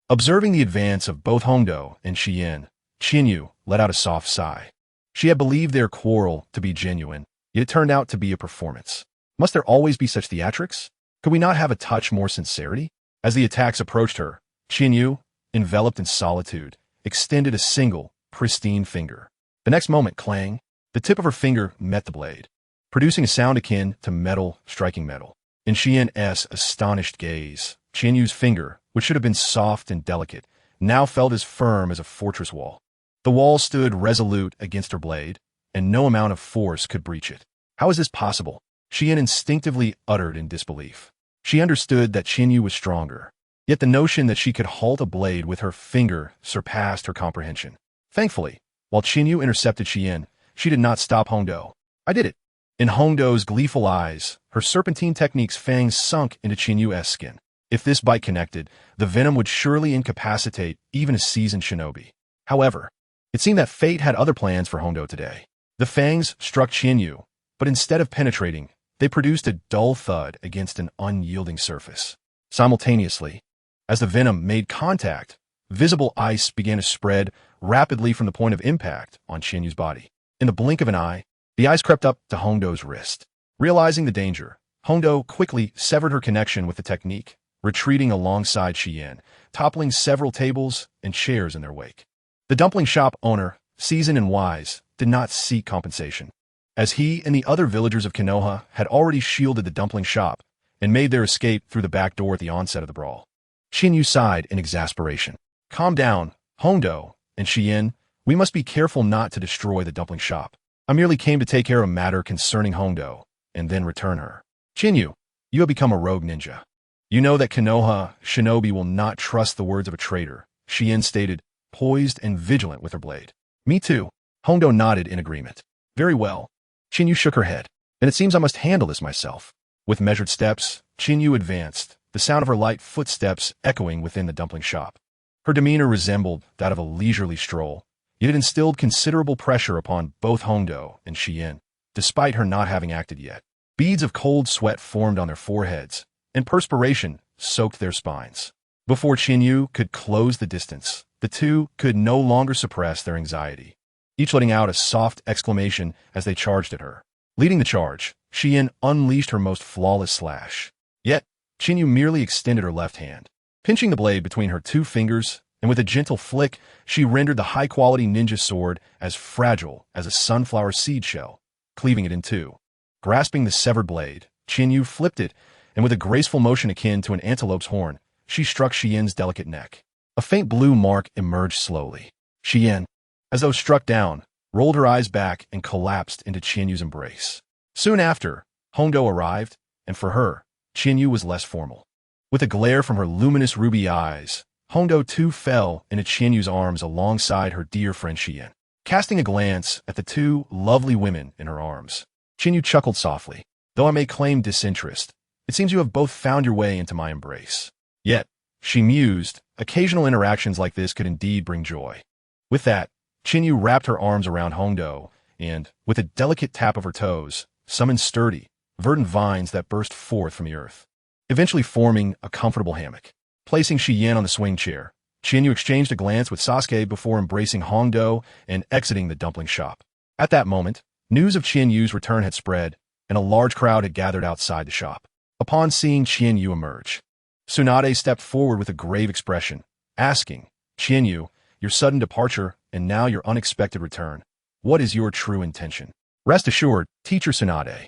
Observing the advance of both Hondo and Shiin, Chinyu let out a soft sigh. She had believed their quarrel to be genuine, yet it turned out to be a performance. Must there always be such theatrics? Could we not have a touch more sincerity? As the attacks approached her, Chinyu, enveloped in solitude, extended a single, pristine finger. The next moment, clang, the tip of her finger met the blade, producing a sound akin to metal striking metal. In Shiin's astonished gaze, Chinyu's finger, which should have been soft and delicate, now felt as firm as a fortress wall. The wall stood resolute against her blade, and no amount of force could breach it. How is this possible? Shiin instinctively uttered in disbelief. She understood that Chinyu was stronger, yet the notion that she could halt a blade with her finger surpassed her comprehension. Thankfully, while Chinyu intercepted Shiin, she did not stop Hondo. I did it. In Hondo's gleeful eyes, her serpentine technique's fangs sunk into Chinyu's skin. If this bite connected, the venom would surely incapacitate even a seasoned shinobi. However, it seemed that fate had other plans for Hondo today. The fangs struck Chinyu, but instead of penetrating, they produced a dull thud against an unyielding surface. Simultaneously, as the venom made contact, visible ice began to spread rapidly from the point of impact on Chinyu's body. In the blink of an eye, the ice crept up to Hondo's wrist. Realizing the danger, Hondo quickly severed her connection with the technique, retreating alongside Xian, toppling several tables and chairs in their wake. The dumpling shop owner, seasoned and wise, did not seek compensation, as he and the other villagers of Konoha had already shielded the dumpling shop and made their escape through the back door at the onset of the brawl. Xinyu sighed in exasperation. Calm down, Hongdo and Xian. We must be careful not to destroy the dumpling shop. I merely came to take care of a matter concerning Hongdo and then return her. Xinyu, you have become a rogue ninja. You know that Konoha shinobi will not trust the words of a traitor, Xian stated, poised and vigilant with her blade. Me too. Hongdo nodded in agreement. Very well. Xinyu shook her head. And it seems I must handle this myself. With measured steps, Xinyu advanced, the sound of her light footsteps echoing within the dumpling shop. Her demeanor resembled that of a leisurely stroll, yet it instilled considerable pressure upon both Hongdo and Xian, despite her not having acted yet. Beads of cold sweat formed on their foreheads, and perspiration soaked their spines. Before Xinyu could close the distance, the two could no longer suppress their anxiety, each letting out a soft exclamation as they charged at her. Leading the charge, Xian unleashed her most flawless slash. Yet, Xinyu merely extended her left hand, pinching the blade between her two fingers, and with a gentle flick, she rendered the high-quality ninja sword as fragile as a sunflower seed shell, cleaving it in two. Grasping the severed blade, Xinyu flipped it, and with a graceful motion akin to an antelope's horn, she struck Xian's delicate neck. A faint blue mark emerged slowly. Xian, as though struck down, rolled her eyes back and collapsed into Qinyu's embrace. Soon after, Hongdo arrived, and for her, Xinyu was less formal. With a glare from her luminous ruby eyes, Hongdo too fell into Qinyu's arms alongside her dear friend Xian. Casting a glance at the two lovely women in her arms, Xinyu chuckled softly. Though I may claim disinterest, it seems you have both found your way into my embrace. Yet, she mused, occasional interactions like this could indeed bring joy. With that, Xinyu wrapped her arms around Hongdo and, with a delicate tap of her toes, summoned sturdy, verdant vines that burst forth from the earth, eventually forming a comfortable hammock. Placing Xian on the swing chair, Xinyu exchanged a glance with Sasuke before embracing Hongdo and exiting the dumpling shop. At that moment, news of Qinyu's return had spread, and a large crowd had gathered outside the shop. Upon seeing Xinyu emerge, Tsunade stepped forward with a grave expression, asking, Xinyu, your sudden departure and now your unexpected return, what is your true intention? Rest assured, Teacher Tsunade,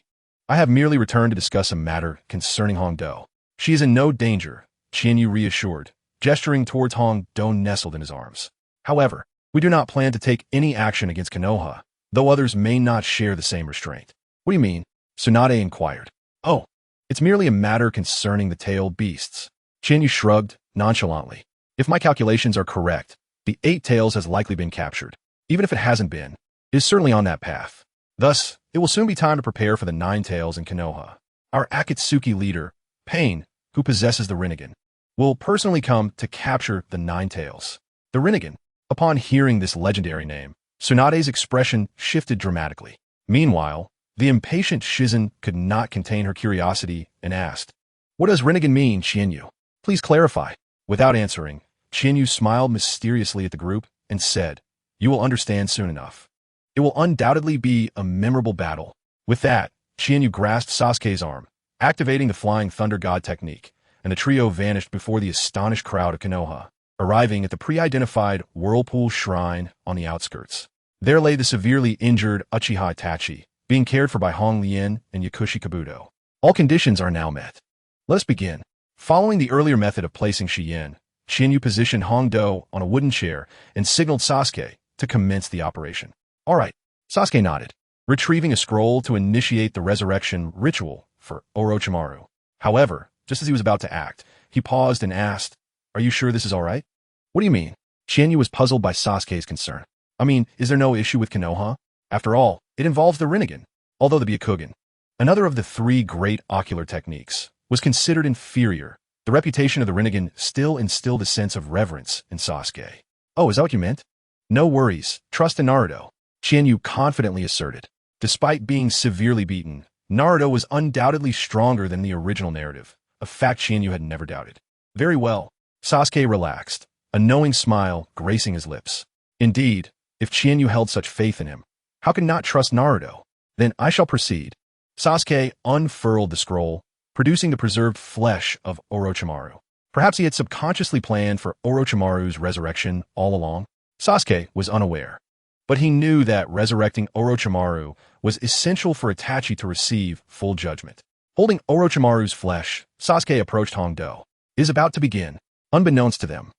I have merely returned to discuss a matter concerning Hongdo. She is in no danger, Xinyu reassured, gesturing towards Hongdo nestled in his arms. However, we do not plan to take any action against Konoha, though others may not share the same restraint. What do you mean? Tsunade inquired. Oh, it's merely a matter concerning the tailed beasts. Xinyu shrugged nonchalantly. If my calculations are correct, the 8 tails has likely been captured. Even if it hasn't been, it is certainly on that path. Thus, it will soon be time to prepare for the 9 tails in Konoha. Our Akatsuki leader, Pain, who possesses the Rinnegan, will personally come to capture the 9 tails. The Rinnegan. Upon hearing this legendary name, Tsunade's expression shifted dramatically. Meanwhile, the impatient Shizen could not contain her curiosity and asked, What does Rinnegan mean, Xinyu? Please clarify. Without answering, Xinyu smiled mysteriously at the group and said, You will understand soon enough. It will undoubtedly be a memorable battle. With that, Xinyu grasped Sasuke's arm, activating the Flying Thunder God technique, and the trio vanished before the astonished crowd of Konoha, arriving at the pre-identified Whirlpool Shrine on the outskirts. There lay the severely injured Uchiha Itachi, being cared for by Hong Lien and Yakushi Kabuto. All conditions are now met. Let us begin. Following the earlier method of placing Xian, Xinyu positioned Hongdo on a wooden chair and signaled Sasuke to commence the operation. All right, Sasuke nodded, retrieving a scroll to initiate the resurrection ritual for Orochimaru. However, just as he was about to act, he paused and asked, Are you sure this is all right? What do you mean? Xinyu was puzzled by Sasuke's concern. I mean, is there no issue with Konoha? After all, it involves the Rinnegan, although the Byakugan, another of the 3 great ocular techniques, was considered inferior. The reputation of the Rinnegan still instilled a sense of reverence in Sasuke. Oh, is that what you meant? No worries, trust in Naruto, Xinyu confidently asserted. Despite being severely beaten, Naruto was undoubtedly stronger than the original narrative, a fact Xinyu had never doubted. Very well, Sasuke relaxed, a knowing smile gracing his lips. Indeed, if Xinyu held such faith in him, how could not trust Naruto? Then I shall proceed. Sasuke unfurled the scroll, producing the preserved flesh of Orochimaru. Perhaps he had subconsciously planned for Orochimaru's resurrection all along? Sasuke was unaware, but he knew that resurrecting Orochimaru was essential for Itachi to receive full judgment. Holding Orochimaru's flesh, Sasuke approached Hongdo. It is about to begin. Unbeknownst to them,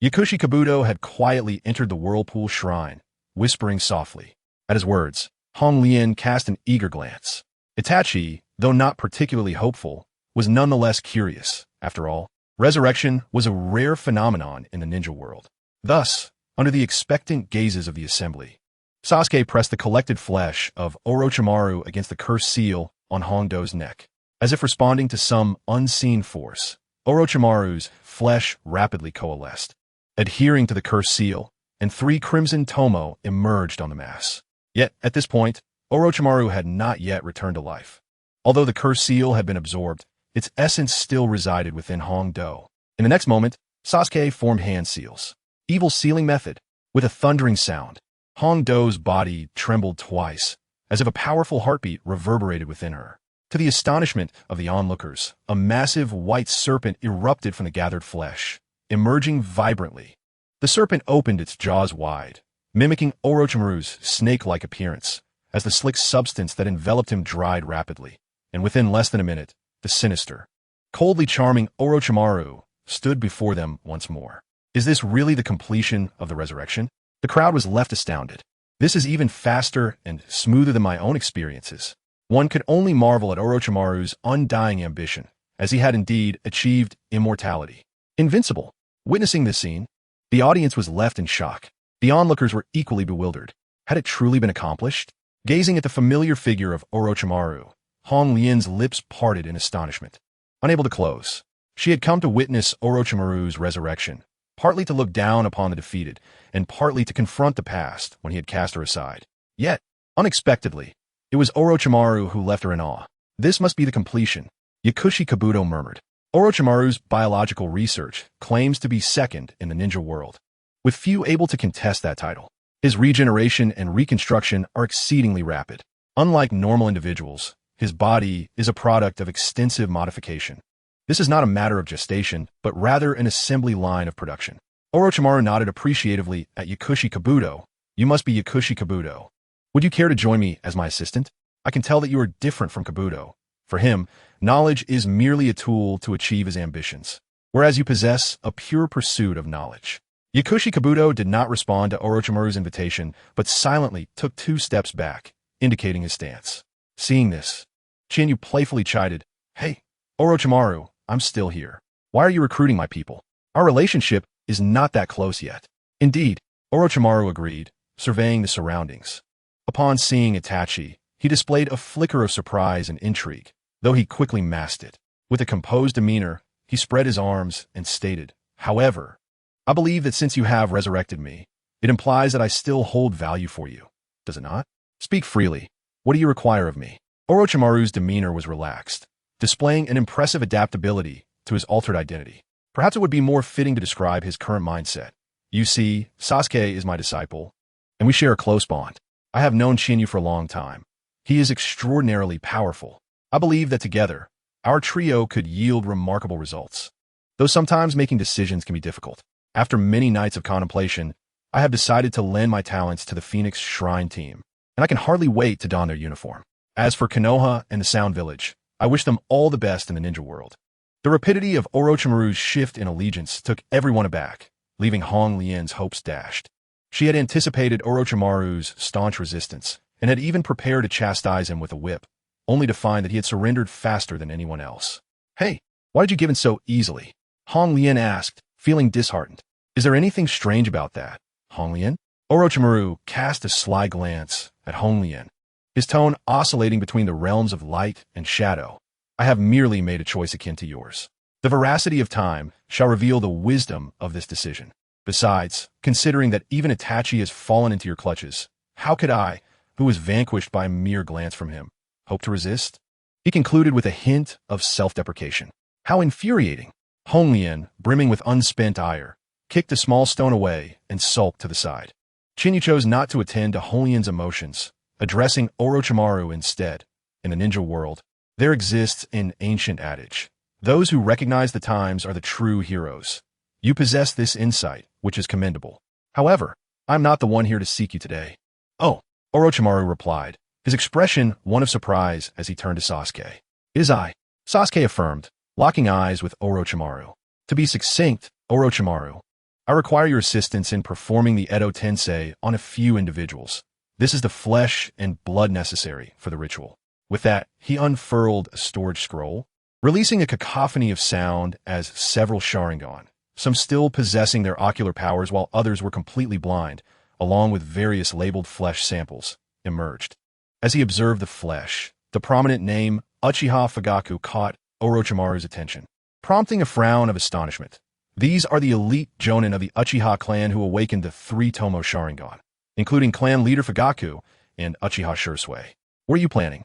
Yakushi Kabuto had quietly entered the Whirlpool Shrine, whispering softly. At his words, Hong Lian cast an eager glance. Itachi, though not particularly hopeful, was nonetheless curious. After all, resurrection was a rare phenomenon in the ninja world. Thus, under the expectant gazes of the assembly, Sasuke pressed the collected flesh of Orochimaru against the cursed seal on Hongdo's neck. As if responding to some unseen force, Orochimaru's flesh rapidly coalesced, adhering to the cursed seal, and 3 crimson tomo emerged on the mass. Yet, at this point, Orochimaru had not yet returned to life. Although the cursed seal had been absorbed, its essence still resided within Hongdo. In the next moment, Sasuke formed hand seals. Evil sealing method. With a thundering sound, Hongdo's body trembled twice, as if a powerful heartbeat reverberated within her. To the astonishment of the onlookers, a massive white serpent erupted from the gathered flesh, emerging vibrantly. The serpent opened its jaws wide, mimicking Orochimaru's snake-like appearance, as the slick substance that enveloped him dried rapidly, and within less than a minute, the sinister, coldly charming Orochimaru stood before them once more. Is this really the completion of the resurrection? The crowd was left astounded. This is even faster and smoother than my own experiences. One could only marvel at Orochimaru's undying ambition, as he had indeed achieved immortality. Invincible. Witnessing this scene, the audience was left in shock. The onlookers were equally bewildered. Had it truly been accomplished? Gazing at the familiar figure of Orochimaru, Hong Lian's lips parted in astonishment. Unable to close, she had come to witness Orochimaru's resurrection, partly to look down upon the defeated, and partly to confront the past when he had cast her aside. Yet, unexpectedly, it was Orochimaru who left her in awe. This must be the completion, Yakushi Kabuto murmured. Orochimaru's biological research claims to be second in the ninja world, with few able to contest that title. His regeneration and reconstruction are exceedingly rapid. Unlike normal individuals, his body is a product of extensive modification. This is not a matter of gestation, but rather an assembly line of production. Orochimaru nodded appreciatively at Yakushi Kabuto. You must be Yakushi Kabuto. Would you care to join me as my assistant? I can tell that you are different from Kabuto. For him, knowledge is merely a tool to achieve his ambitions, whereas you possess a pure pursuit of knowledge. Yakushi Kabuto did not respond to Orochimaru's invitation, but silently took 2 steps back, indicating his stance. Seeing this, Chinyu playfully chided, Hey, Orochimaru, I'm still here. Why are you recruiting my people? Our relationship is not that close yet. Indeed, Orochimaru agreed, surveying the surroundings. Upon seeing Itachi, he displayed a flicker of surprise and intrigue, though he quickly masked it. With a composed demeanor, he spread his arms and stated, However, I believe that since you have resurrected me, it implies that I still hold value for you. Does it not? Speak freely. What do you require of me? Orochimaru's demeanor was relaxed, displaying an impressive adaptability to his altered identity. Perhaps it would be more fitting to describe his current mindset. You see, Sasuke is my disciple, and we share a close bond. I have known Chinyu for a long time. He is extraordinarily powerful. I believe that together, our trio could yield remarkable results. Though sometimes making decisions can be difficult. After many nights of contemplation, I have decided to lend my talents to the Phoenix Shrine team, and I can hardly wait to don their uniform. As for Konoha and the Sound Village, I wish them all the best in the ninja world. The rapidity of Orochimaru's shift in allegiance took everyone aback, leaving Hong Lian's hopes dashed. She had anticipated Orochimaru's staunch resistance, and had even prepared to chastise him with a whip, only to find that he had surrendered faster than anyone else. Hey, why did you give in so easily? Hong Lian asked, feeling disheartened. Is there anything strange about that, Hong Lian? Orochimaru cast a sly glance at Hong Lian, his tone oscillating between the realms of light and shadow. I have merely made a choice akin to yours. The veracity of time shall reveal the wisdom of this decision. Besides, considering that even Itachi has fallen into your clutches, how could I, who was vanquished by a mere glance from him, hope to resist? He concluded with a hint of self-deprecation. How infuriating! Hong Lian, brimming with unspent ire, kicked a small stone away and sulked to the side. Chinyu chose not to attend to Hong Lian's emotions, addressing Orochimaru instead. In the ninja world, there exists an ancient adage. Those who recognize the times are the true heroes. You possess this insight, which is commendable. However, I'm not the one here to seek you today. Oh, Orochimaru replied, his expression one of surprise as he turned to Sasuke. It is I, Sasuke affirmed, locking eyes with Orochimaru. To be succinct, Orochimaru, I require your assistance in performing the Edo Tensei on a few individuals. This is the flesh and blood necessary for the ritual. With that, he unfurled a storage scroll, releasing a cacophony of sound as several Sharingan, some still possessing their ocular powers while others were completely blind, along with various labeled flesh samples, emerged. As he observed the flesh, the prominent name Uchiha Fugaku caught Orochimaru's attention, prompting a frown of astonishment. These are the elite jonin of the Uchiha clan who awakened the three Tomo Sharingan, including clan leader Fugaku and Uchiha Shursui. What are you planning,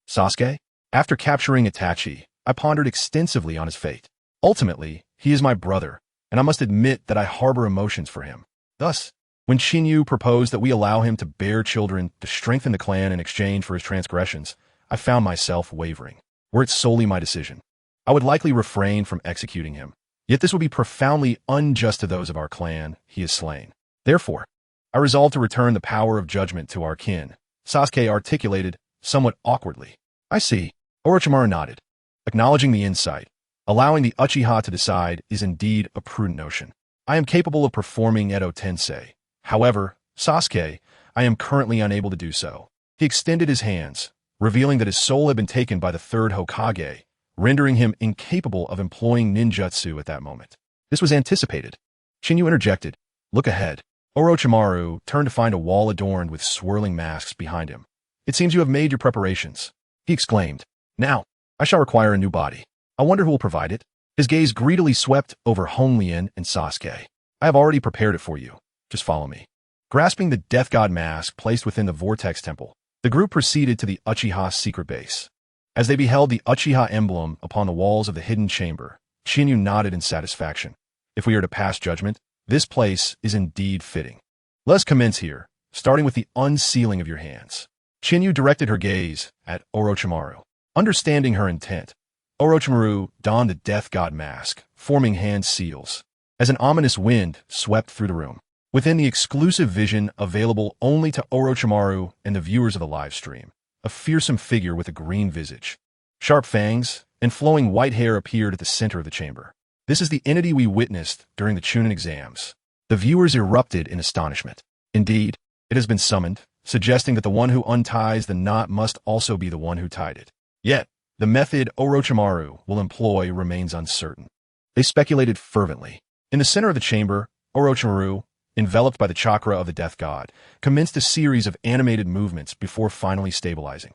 Sasuke? After capturing Itachi, I pondered extensively on his fate. Ultimately, he is my brother, and I must admit that I harbor emotions for him. Thus, when Shinyu proposed that we allow him to bear children to strengthen the clan in exchange for his transgressions, I found myself wavering. Were it solely my decision, I would likely refrain from executing him. Yet this would be profoundly unjust to those of our clan he has slain. Therefore, I resolved to return the power of judgment to our kin, Sasuke articulated somewhat awkwardly. I see. Orochimaru nodded, acknowledging the insight. Allowing the Uchiha to decide is indeed a prudent notion. I am capable of performing Edo Tensei. However, Sasuke, I am currently unable to do so. He extended his hands, revealing that his soul had been taken by the third Hokage, rendering him incapable of employing ninjutsu at that moment. This was anticipated. Shinyu interjected, "Look ahead." Orochimaru turned to find a wall adorned with swirling masks behind him. "It seems you have made your preparations," he exclaimed. "Now, I shall require a new body. I wonder who will provide it." His gaze greedily swept over Honglin and Sasuke. "I have already prepared it for you. Just follow me." Grasping the Death God mask placed within the Vortex Temple, the group proceeded to the Uchiha secret base. As they beheld the Uchiha emblem upon the walls of the hidden chamber, Shinyu nodded in satisfaction. If we are to pass judgment, this place is indeed fitting. Let's commence here, starting with the unsealing of your hands. Shinyu directed her gaze at Orochimaru. Understanding her intent, Orochimaru donned the Death God mask, forming hand seals, as an ominous wind swept through the room. Within the exclusive vision available only to Orochimaru and the viewers of the live stream, a fearsome figure with a green visage, sharp fangs, and flowing white hair appeared at the center of the chamber. This is the entity we witnessed during the Chunin exams. The viewers erupted in astonishment. Indeed, it has been summoned, suggesting that the one who unties the knot must also be the one who tied it. Yet, the method Orochimaru will employ remains uncertain. They speculated fervently. In the center of the chamber, Orochimaru, enveloped by the chakra of the Death God, commenced a series of animated movements before finally stabilizing.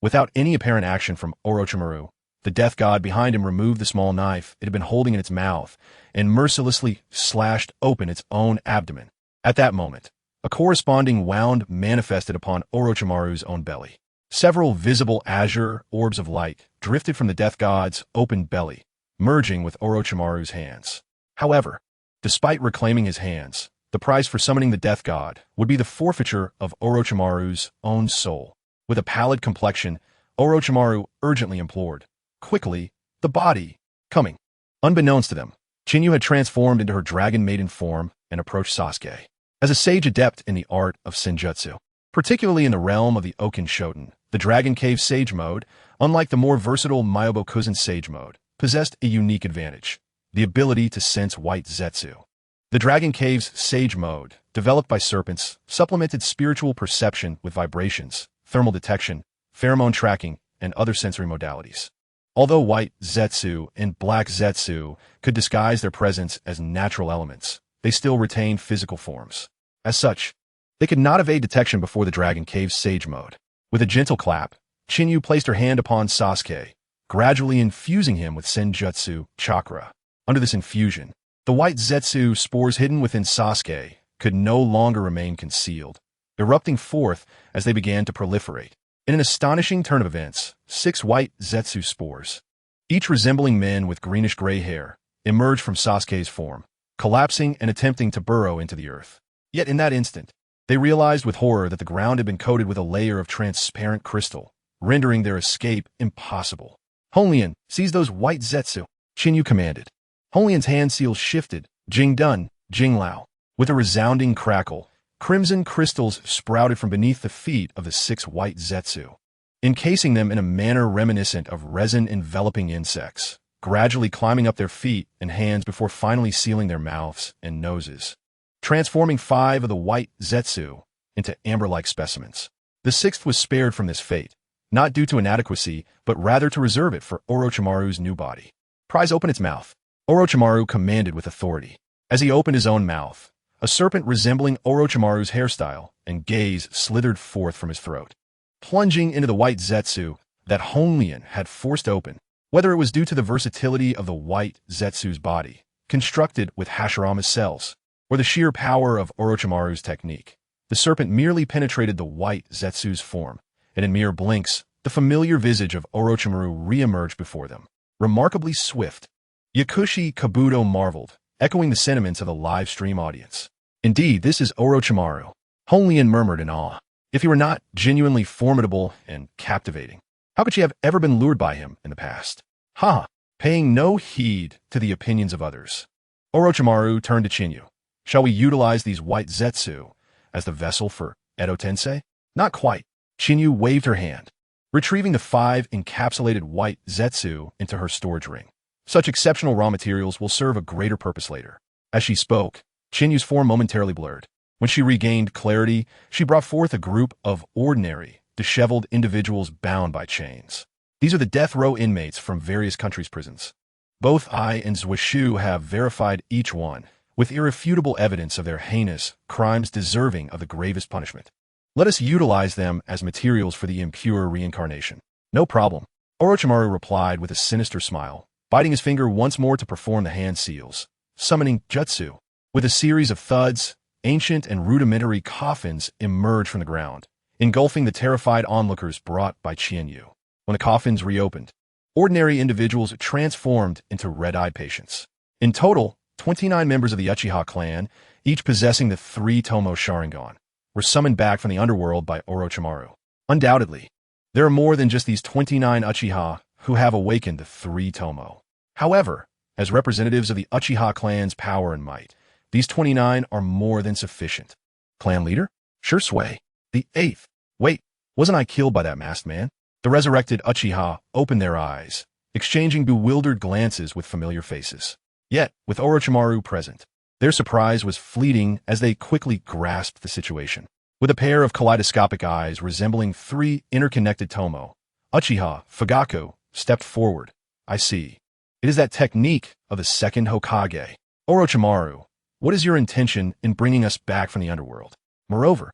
Without any apparent action from Orochimaru, the Death God behind him removed the small knife it had been holding in its mouth and mercilessly slashed open its own abdomen. At that moment, a corresponding wound manifested upon Orochimaru's own belly. Several visible azure orbs of light drifted from the Death God's open belly, merging with Orochimaru's hands. However, despite reclaiming his hands, the price for summoning the Death God would be the forfeiture of Orochimaru's own soul. With a pallid complexion, Orochimaru urgently implored, "Quickly, the body, coming." Unbeknownst to them, Shinyu had transformed into her dragon maiden form and approached Sasuke. As a sage adept in the art of senjutsu, particularly in the realm of the Okin Shoten, the Dragon Cave Sage Mode, unlike the more versatile Myobokuzen Sage Mode, possessed a unique advantage: the ability to sense white Zetsu. The Dragon Cave's Sage Mode, developed by serpents, supplemented spiritual perception with vibrations, thermal detection, pheromone tracking, and other sensory modalities. Although white Zetsu and black Zetsu could disguise their presence as natural elements, they still retained physical forms. As such, they could not evade detection before the Dragon Cave's Sage Mode. With a gentle clap, Shinyu placed her hand upon Sasuke, gradually infusing him with Senjutsu chakra. Under this infusion, the white Zetsu spores hidden within Sasuke could no longer remain concealed, erupting forth as they began to proliferate. In an astonishing turn of events, 6 white Zetsu spores, each resembling men with greenish-gray hair, emerged from Sasuke's form, collapsing and attempting to burrow into the earth. Yet in that instant, they realized with horror that the ground had been coated with a layer of transparent crystal, rendering their escape impossible. Honglin, seize those white Zetsu. Qin Yu commanded. Honglian's hand seals shifted, Jing Dun, Jing Lao. With a resounding crackle, crimson crystals sprouted from beneath the feet of the 6 white Zetsu, encasing them in a manner reminiscent of resin-enveloping insects, gradually climbing up their feet and hands before finally sealing their mouths and noses, transforming 5 of the white Zetsu into amber-like specimens. The 6th was spared from this fate, not due to inadequacy, but rather to reserve it for Orochimaru's new body. Prise open its mouth. Orochimaru commanded with authority. As he opened his own mouth, a serpent resembling Orochimaru's hairstyle and gaze slithered forth from his throat, plunging into the white Zetsu that Honglian had forced open. Whether it was due to the versatility of the white Zetsu's body, constructed with Hashirama's cells, or the sheer power of Orochimaru's technique, the serpent merely penetrated the white Zetsu's form, and in mere blinks, the familiar visage of Orochimaru re-emerged before them, remarkably swift. Yakushi Kabuto marveled, echoing the sentiments of the live stream audience. Indeed, this is Orochimaru, Honglian murmured in awe. If he were not genuinely formidable and captivating, how could she have ever been lured by him in the past? Ha! Paying no heed to the opinions of others, Orochimaru turned to Qin Yu. Shall we utilize these white Zetsu as the vessel for Edo Tensei? Not quite. Qin Yu waved her hand, retrieving the 5 encapsulated white Zetsu into her storage ring. Such exceptional raw materials will serve a greater purpose later. As she spoke, Qin Yu's form momentarily blurred. When she regained clarity, she brought forth a group of ordinary, disheveled individuals bound by chains. These are the death row inmates from various countries' prisons. Both I and Zhuoshu have verified each one, with irrefutable evidence of their heinous crimes deserving of the gravest punishment. Let us utilize them as materials for the impure reincarnation. No problem, Orochimaru replied with a sinister smile, biting his finger once more to perform the hand seals, summoning jutsu. With a series of thuds, ancient and rudimentary coffins emerged from the ground, engulfing the terrified onlookers brought by Qin Yu. When the coffins reopened, ordinary individuals transformed into red-eyed patients. In total, 29 members of the Uchiha clan, each possessing the 3 Tomo Sharingan, were summoned back from the underworld by Orochimaru. Undoubtedly, there are more than just these 29 Uchiha who have awakened the 3 Tomo. However, as representatives of the Uchiha clan's power and might, these 29 are more than sufficient. Clan leader? Sure sway. The 8th. Wait, wasn't I killed by that masked man? The resurrected Uchiha opened their eyes, exchanging bewildered glances with familiar faces. Yet, with Orochimaru present, their surprise was fleeting as they quickly grasped the situation. With a pair of kaleidoscopic eyes resembling 3 interconnected Tomo, Uchiha Fugaku stepped forward. I see. It is that technique of the 2nd Hokage. Orochimaru, what is your intention in bringing us back from the underworld? Moreover,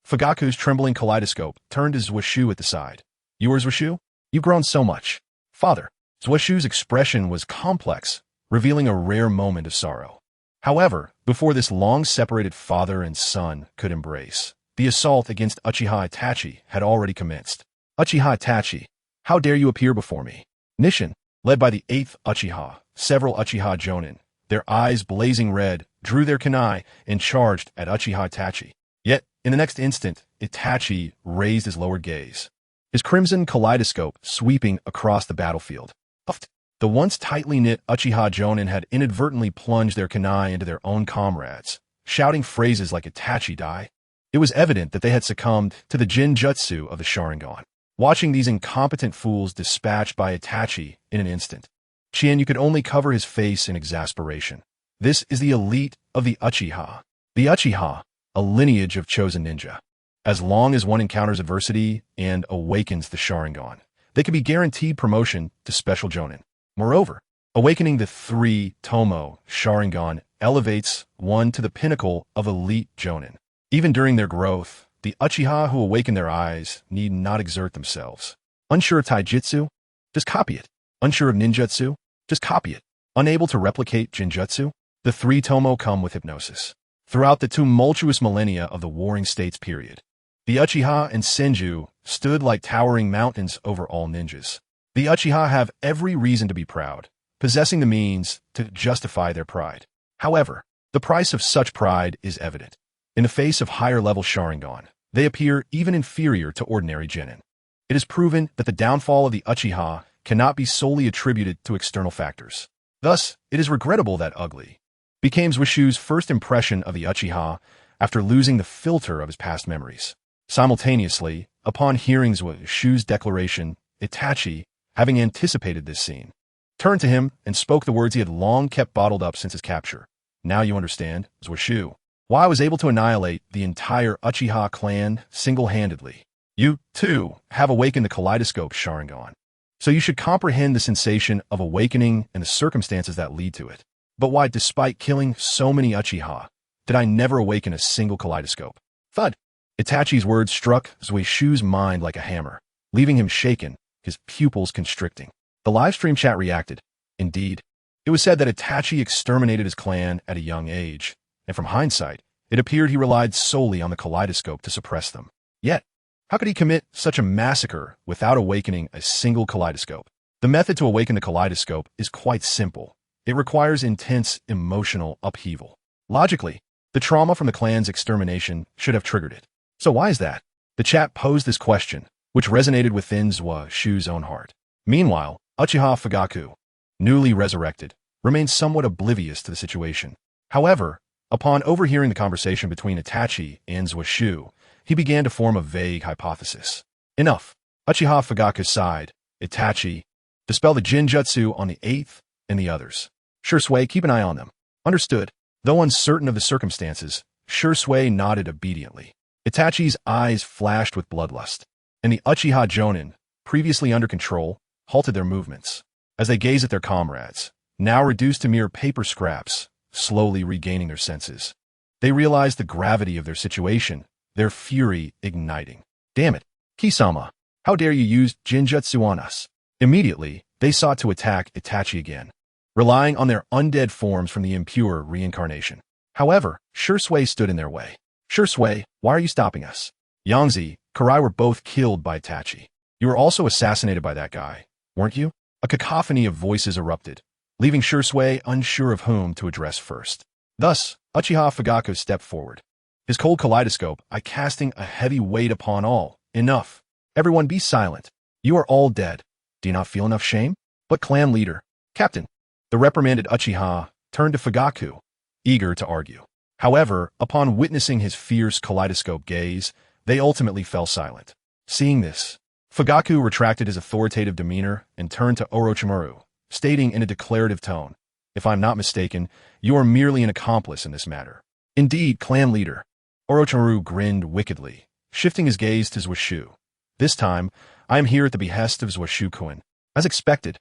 Fugaku's trembling kaleidoscope turned to Zhuoshu at the side. You are Zhuoshu? You've grown so much. Father. Zhuoshu's expression was complex, revealing a rare moment of sorrow. However, before this long-separated father and son could embrace, the assault against Uchiha Itachi had already commenced. Uchiha Itachi, how dare you appear before me? Nishin, led by the 8th Uchiha, several Uchiha Jonin, their eyes blazing red, drew their kunai and charged at Uchiha Itachi. Yet, in the next instant, Itachi raised his lowered gaze, his crimson kaleidoscope sweeping across the battlefield. Puffed. The once tightly knit Uchiha Jonin had inadvertently plunged their kunai into their own comrades, shouting phrases like Itachi die. It was evident that they had succumbed to the Jinjutsu of the Sharingan. Watching these incompetent fools dispatched by Itachi in an instant, Qin Yu could only cover his face in exasperation. This is the elite of the Uchiha. The Uchiha, a lineage of chosen ninja. As long as one encounters adversity and awakens the Sharingan, they can be guaranteed promotion to Special Jonin. Moreover, awakening the 3 Tomo Sharingan elevates one to the pinnacle of elite Jonin. Even during their growth, the Uchiha who awaken their eyes need not exert themselves. Unsure of taijutsu? Just copy it. Unsure of ninjutsu? Just copy it. Unable to replicate Jinjutsu? The 3 Tomo come with hypnosis. Throughout the tumultuous millennia of the Warring States period, the Uchiha and Senju stood like towering mountains over all ninjas. The Uchiha have every reason to be proud, possessing the means to justify their pride. However, the price of such pride is evident. In the face of higher-level Sharingan, they appear even inferior to ordinary genin. It is proven that the downfall of the Uchiha cannot be solely attributed to external factors. Thus, it is regrettable that ugly became Zuoshu's first impression of the Uchiha after losing the filter of his past memories. Simultaneously, upon hearing Zuoshu's declaration, Itachi, having anticipated this scene, turned to him and spoke the words he had long kept bottled up since his capture. Now you understand, Zuoshu, why I was able to annihilate the entire Uchiha clan single-handedly. You, too, have awakened the Kaleidoscope Sharingan. So you should comprehend the sensation of awakening and the circumstances that lead to it. But why, despite killing so many Uchiha, did I never awaken a single kaleidoscope? Thud! Itachi's words struck Zuoshu's mind like a hammer, leaving him shaken, his pupils constricting. The livestream chat reacted. Indeed, it was said that Itachi exterminated his clan at a young age, and from hindsight, it appeared he relied solely on the kaleidoscope to suppress them. Yet, how could he commit such a massacre without awakening a single kaleidoscope? The method to awaken the kaleidoscope is quite simple. It requires intense emotional upheaval. Logically, the trauma from the clan's extermination should have triggered it. So why is that? The chat posed this question, which resonated within Zuoshu's own heart. Meanwhile, Uchiha Fugaku, newly resurrected, remained somewhat oblivious to the situation. However, upon overhearing the conversation between Itachi and Zuoshu, he began to form a vague hypothesis. Enough. Uchiha Fugaku sighed. Itachi, dispel the Jinjutsu on the 8th and the others. Shursui, keep an eye on them. Understood. Though uncertain of the circumstances, Shursui nodded obediently. Itachi's eyes flashed with bloodlust, and the Uchiha Jonin, previously under control, halted their movements. As they gazed at their comrades, now reduced to mere paper scraps, slowly regaining their senses. They realized the gravity of their situation, their fury igniting. Damn it, Kisama, how dare you use Jinjutsu on us? Immediately, they sought to attack Itachi again, relying on their undead forms from the impure reincarnation. However, Shursui stood in their way. Shursui, why are you stopping us? Yangzi, Karai were both killed by Itachi. You were also assassinated by that guy, weren't you? A cacophony of voices erupted, leaving Shursui unsure of whom to address first. Thus, Uchiha Fugaku stepped forward, his cold kaleidoscope eye casting a heavy weight upon all. Enough. Everyone be silent. You are all dead. Do you not feel enough shame? But clan leader, Captain, the reprimanded Uchiha turned to Fugaku, eager to argue. However, upon witnessing his fierce kaleidoscope gaze, they ultimately fell silent. Seeing this, Fugaku retracted his authoritative demeanor and turned to Orochimaru, stating in a declarative tone, if I'm not mistaken, you are merely an accomplice in this matter. Indeed, clan leader. Orochimaru grinned wickedly, shifting his gaze to Zuoshu. This time, I am here at the behest of Zuoshu-kun. As expected,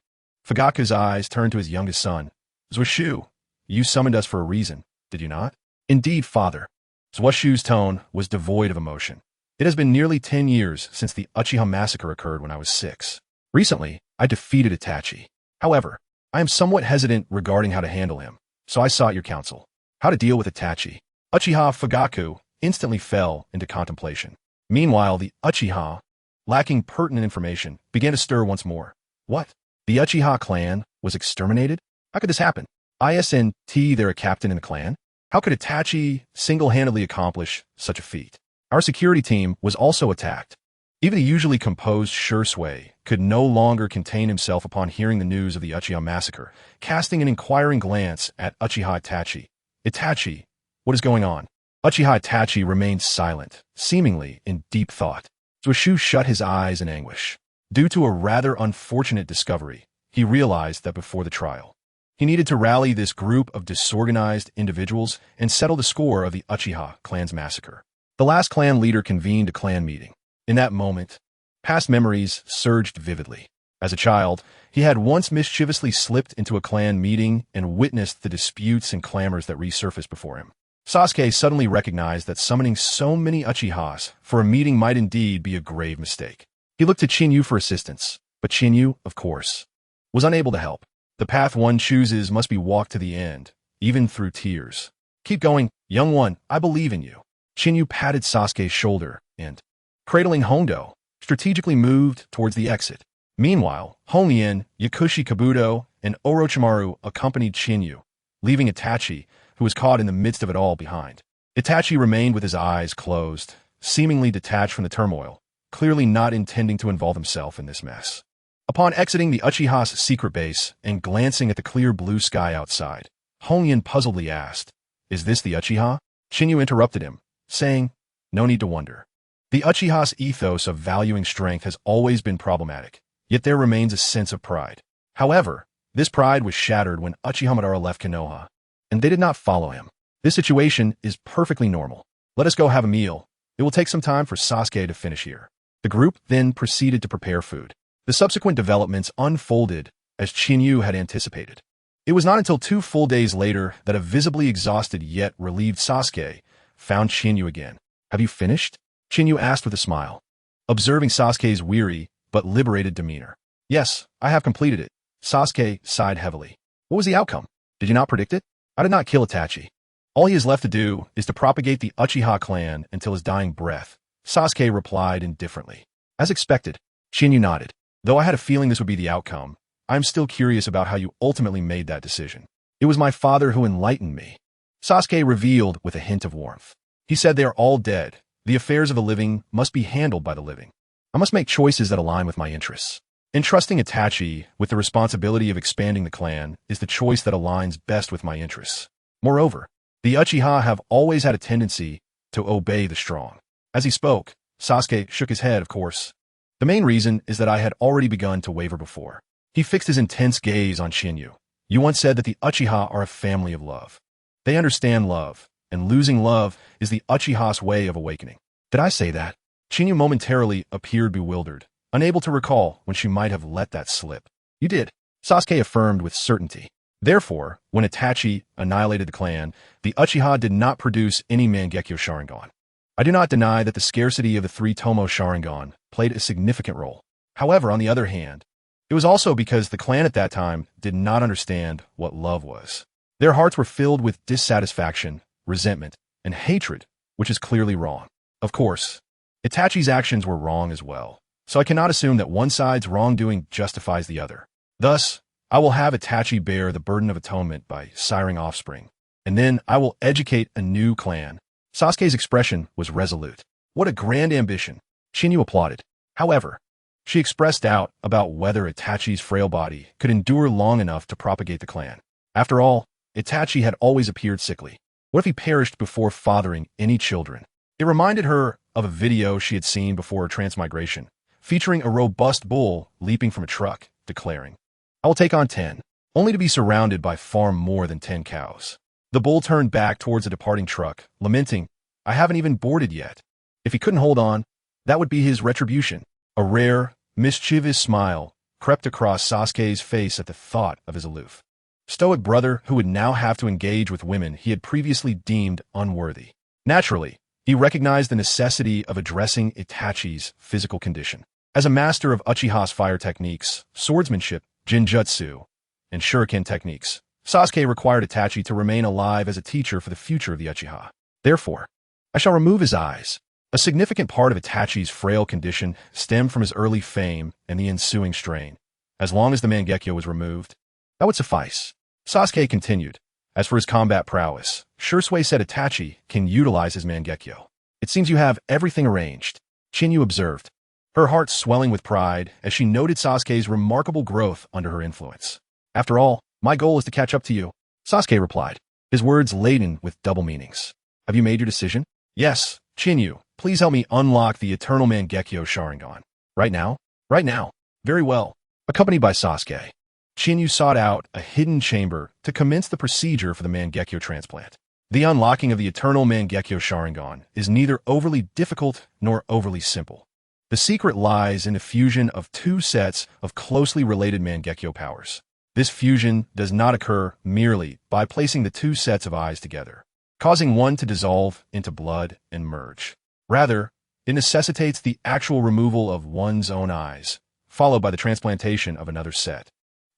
Fugaku's eyes turned to his youngest son. Zuoshu, you summoned us for a reason, did you not? Indeed, father. Zuoshu's tone was devoid of emotion. It has been nearly 10 years since the Uchiha massacre occurred when I was 6. Recently, I defeated Itachi. However, I am somewhat hesitant regarding how to handle him, so I sought your counsel. How to deal with Itachi. Uchiha Fugaku instantly fell into contemplation. Meanwhile, the Uchiha, lacking pertinent information, began to stir once more. What? The Uchiha clan was exterminated? How could this happen? Isn't there a captain in the clan? How could Itachi single-handedly accomplish such a feat? Our security team was also attacked. Even the usually composed Shursui could no longer contain himself upon hearing the news of the Uchiha massacre, casting an inquiring glance at Uchiha Itachi. Itachi, what is going on? Uchiha Itachi remained silent, seemingly in deep thought. Zuoshu shut his eyes in anguish. Due to a rather unfortunate discovery, he realized that before the trial, he needed to rally this group of disorganized individuals and settle the score of the Uchiha clan's massacre. The last clan leader convened a clan meeting. In that moment, past memories surged vividly. As a child, he had once mischievously slipped into a clan meeting and witnessed the disputes and clamors that resurfaced before him. Sasuke suddenly recognized that summoning so many Uchihas for a meeting might indeed be a grave mistake. He looked to Chinyu for assistance, but Chinyu, of course, was unable to help. The path one chooses must be walked to the end, even through tears. Keep going, young one, I believe in you. Chinyu patted Sasuke's shoulder and, cradling Hondo, strategically moved towards the exit. Meanwhile, Hongen, Yakushi Kabuto, and Orochimaru accompanied Chinyu, leaving Itachi, who was caught in the midst of it all, behind. Itachi remained with his eyes closed, seemingly detached from the turmoil, clearly not intending to involve himself in this mess. Upon exiting the Uchiha's secret base and glancing at the clear blue sky outside, Hongyan puzzledly asked, "Is this the Uchiha?" Chinyu interrupted him, saying, "No need to wonder. The Uchiha's ethos of valuing strength has always been problematic, yet there remains a sense of pride. However, this pride was shattered when Uchiha Madara left Konoha, and they did not follow him. This situation is perfectly normal. Let us go have a meal. It will take some time for Sasuke to finish here." The group then proceeded to prepare food. The subsequent developments unfolded as Chinyu had anticipated. It was not until 2 full days later that a visibly exhausted yet relieved Sasuke found Chinyu again. "Have you finished?" Chinyu asked with a smile, observing Sasuke's weary but liberated demeanor. "Yes, I have completed it." Sasuke sighed heavily. "What was the outcome? Did you not predict it?" "I did not kill Itachi. All he is left to do is to propagate the Uchiha clan until his dying breath," Sasuke replied indifferently. "As expected." Chinyu nodded. "Though I had a feeling this would be the outcome, I am still curious about how you ultimately made that decision." "It was my father who enlightened me," Sasuke revealed with a hint of warmth. "He said they are all dead. The affairs of the living must be handled by the living. I must make choices that align with my interests. Entrusting Itachi with the responsibility of expanding the clan is the choice that aligns best with my interests. Moreover, the Uchiha have always had a tendency to obey the strong." As he spoke, Sasuke shook his head, of course. "The main reason is that I had already begun to waver before." He fixed his intense gaze on Chinyu. "You once said that the Uchiha are a family of love. They understand love, and losing love is the Uchiha's way of awakening." "Did I say that?" Chinyu momentarily appeared bewildered, unable to recall when she might have let that slip. "You did," Sasuke affirmed with certainty. "Therefore, when Itachi annihilated the clan, the Uchiha did not produce any Mangekyo Sharingan. I do not deny that the scarcity of the 3 Tomo Sharingan played a significant role. However, on the other hand, it was also because the clan at that time did not understand what love was. Their hearts were filled with dissatisfaction, resentment, and hatred, which is clearly wrong. Of course, Itachi's actions were wrong as well, so I cannot assume that one side's wrongdoing justifies the other. Thus, I will have Itachi bear the burden of atonement by siring offspring, and then I will educate a new clan." Sasuke's expression was resolute. "What a grand ambition!" Chinyu applauded. However, she expressed doubt about whether Itachi's frail body could endure long enough to propagate the clan. After all, Itachi had always appeared sickly. What if he perished before fathering any children? It reminded her of a video she had seen before her transmigration, featuring a robust bull leaping from a truck, declaring, "I will take on 10, only to be surrounded by far more than 10 cows." The bull turned back towards the departing truck, lamenting, "I haven't even boarded yet." If he couldn't hold on, that would be his retribution. A rare, mischievous smile crept across Sasuke's face at the thought of his aloof, stoic brother who would now have to engage with women he had previously deemed unworthy. Naturally, he recognized the necessity of addressing Itachi's physical condition. As a master of Uchiha's fire techniques, swordsmanship, Jinjutsu, and shuriken techniques, Sasuke required Itachi to remain alive as a teacher for the future of the Uchiha. Therefore, I shall remove his eyes. A significant part of Itachi's frail condition stemmed from his early fame and the ensuing strain. As long as the Mangekyo was removed, that would suffice. Sasuke continued. As for his combat prowess, Shursui said Itachi can utilize his Mangekyo. "It seems you have everything arranged," Chinyu observed, her heart swelling with pride as she noted Sasuke's remarkable growth under her influence. "After all, my goal is to catch up to you," Sasuke replied, his words laden with double meanings. "Have you made your decision?" "Yes, Chinyu, please help me unlock the Eternal Mangekyo Sharingan." "Right now?" "Right now." "Very well." Accompanied by Sasuke, Chinyu sought out a hidden chamber to commence the procedure for the Mangekyo transplant. The unlocking of the Eternal Mangekyo Sharingan is neither overly difficult nor overly simple. The secret lies in the fusion of 2 sets of closely related Mangekyo powers. This fusion does not occur merely by placing the 2 sets of eyes together, causing one to dissolve into blood and merge. Rather, it necessitates the actual removal of one's own eyes, followed by the transplantation of another set,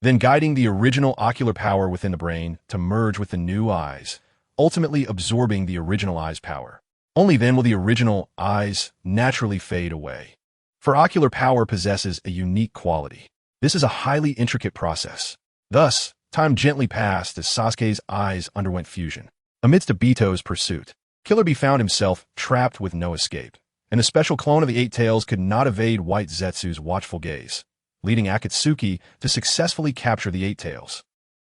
then guiding the original ocular power within the brain to merge with the new eyes, ultimately absorbing the original eye's power. Only then will the original eyes naturally fade away. For ocular power possesses a unique quality. This is a highly intricate process. Thus, time gently passed as Sasuke's eyes underwent fusion. Amidst Obito's pursuit, Killer Bee found himself trapped with no escape, and the special clone of the 8 Tails could not evade White Zetsu's watchful gaze. leading Akatsuki to successfully capture the Eight Tails.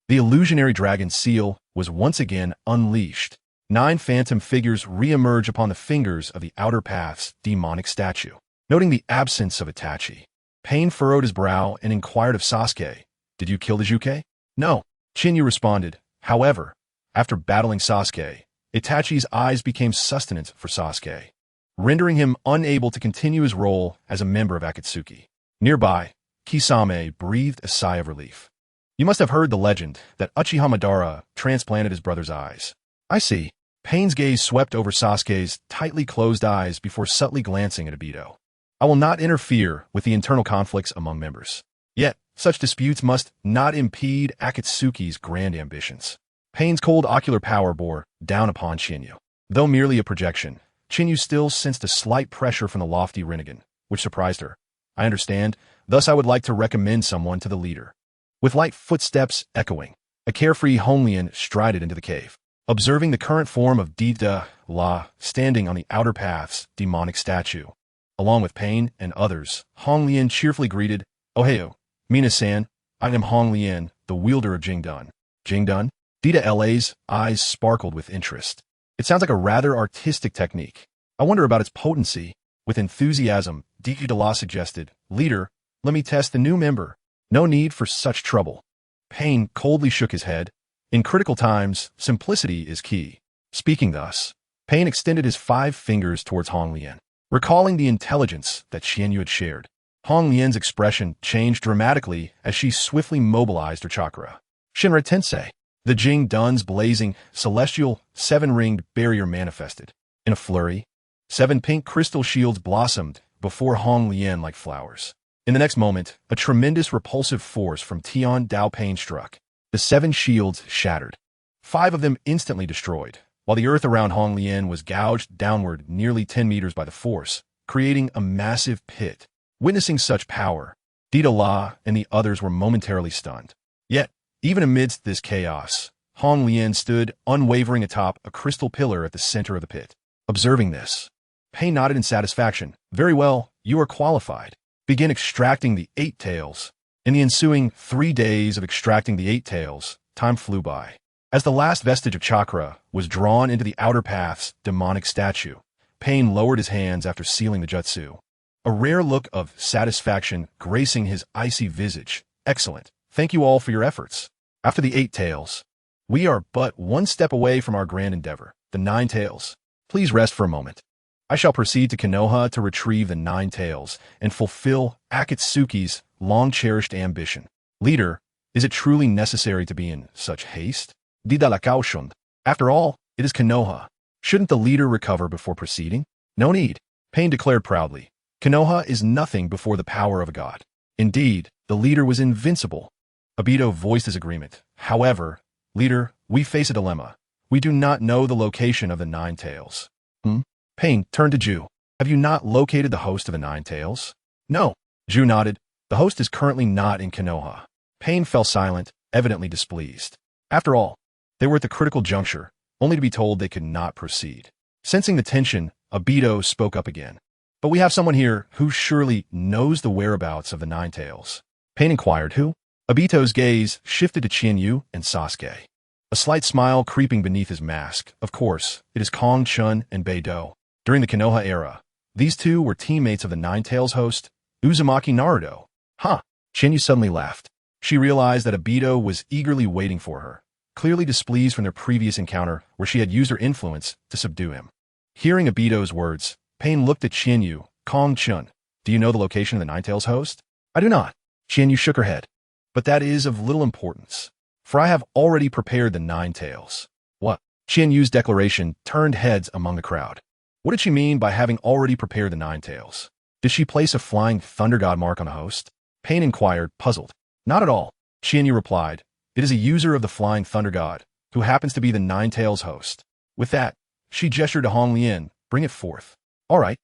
The illusionary dragon seal was once again unleashed. 9 phantom figures re-emerge upon the fingers of the Outer Path's demonic statue. Noting the absence of Itachi, Pain furrowed his brow and inquired of Sasuke, "Did you kill the Juke?" "No," Chinyu responded. However, after battling Sasuke, Itachi's eyes became sustenance for Sasuke, rendering him unable to continue his role as a member of Akatsuki. Nearby, Kisame breathed a sigh of relief. "You must have heard the legend that Uchiha Madara transplanted his brother's eyes." "I see." Pain's gaze swept over Sasuke's tightly closed eyes before subtly glancing at Obito. "I will not interfere with the internal conflicts among members. Yet, such disputes must not impede Akatsuki's grand ambitions." Pain's cold ocular power bore down upon Chinyu. Though merely a projection, Chinyu still sensed a slight pressure from the lofty Rinnegan, which surprised her. "I understand. Thus I would like to recommend someone to the leader." With light footsteps echoing, a carefree Honglian strided into the cave. Observing the current form of Dita La standing on the Outer Path's demonic statue, along with Pain and others, Honglian cheerfully greeted, "Ohio, Mina-san, I am Honglian, the wielder of Jingdun." "Jingdun?" Dita La's eyes sparkled with interest. "It sounds like a rather artistic technique. I wonder about its potency." With enthusiasm, Dita La suggested, "Leader, let me test the new member." "No need for such trouble." Pain coldly shook his head. In critical times, simplicity is key. Speaking thus, Pain extended his 5 fingers towards Honglian, recalling the intelligence that Xianyu had shared. Honglian's expression changed dramatically as she swiftly mobilized her chakra. "Shinra Tensei." The Jing Dun's blazing, celestial, 7-ringed barrier manifested. In a flurry, 7 pink crystal shields blossomed before Honglian like flowers. In the next moment, a tremendous repulsive force from Tian Dao Pain struck. The 7 shields shattered. 5 of them instantly destroyed, while the earth around Honglian was gouged downward nearly 10 meters by the force, creating a massive pit. Witnessing such power, Dita La and the others were momentarily stunned. Yet, even amidst this chaos, Honglian stood unwavering atop a crystal pillar at the center of the pit. Observing this, Pain nodded in satisfaction. "Very well, you are qualified. Begin extracting the 8 tails." In the ensuing 3 days of extracting the 8 tails, time flew by. As the last vestige of chakra was drawn into the Outer Path's demonic statue, Pain lowered his hands after sealing the jutsu. A rare look of satisfaction gracing his icy visage. "Excellent. Thank you all for your efforts." After the 8 tails, we are but 1 step away from our grand endeavor, the 9 tails. Please rest for a moment. I shall proceed to Konoha to retrieve the 9 tails and fulfill Akatsuki's long-cherished ambition. "Leader, is it truly necessary to be in such haste?" Dida la cautioned. "After all, it is Konoha. Shouldn't the leader recover before proceeding?" "No need," Pain declared proudly. "Konoha is nothing before the power of a god." Indeed, the leader was invincible. Obito voiced his agreement. "However, leader, we face a dilemma. We do not know the location of the 9 tails." Pain turned to Ju. "Have you not located the host of the 9 tails?" "No." Ju nodded. "The host is currently not in Konoha." Pain fell silent, evidently displeased. After all, they were at the critical juncture, only to be told they could not proceed. Sensing the tension, Obito spoke up again. "But we have someone here who surely knows the whereabouts of the 9 tails." Pain inquired, "Who?" Obito's gaze shifted to Chinyu and Sasuke. A slight smile creeping beneath his mask. "Of course, it is Kong Chun and Beidou. During the Konoha era, these 2 were teammates of the 9 tails host, Uzumaki Naruto." "Huh." Chinyu suddenly laughed. She realized that Obito was eagerly waiting for her, clearly displeased from their previous encounter where she had used her influence to subdue him. Hearing Obito's words, Pain looked at Chinyu. "Kong Chun, do you know the location of the 9 tails host?" "I do not." Chinyu shook her head. "But that is of little importance, for I have already prepared the 9 tails." "What?" Chinyu's declaration turned heads among the crowd. What did she mean by having already prepared the 9 tails? Did she place a flying thunder god mark on the host? Pain inquired, puzzled. "Not at all," Chinyu replied. "It is a user of the flying thunder god, who happens to be the 9 tails host." With that, she gestured to Honglian. "Bring it forth." "All right."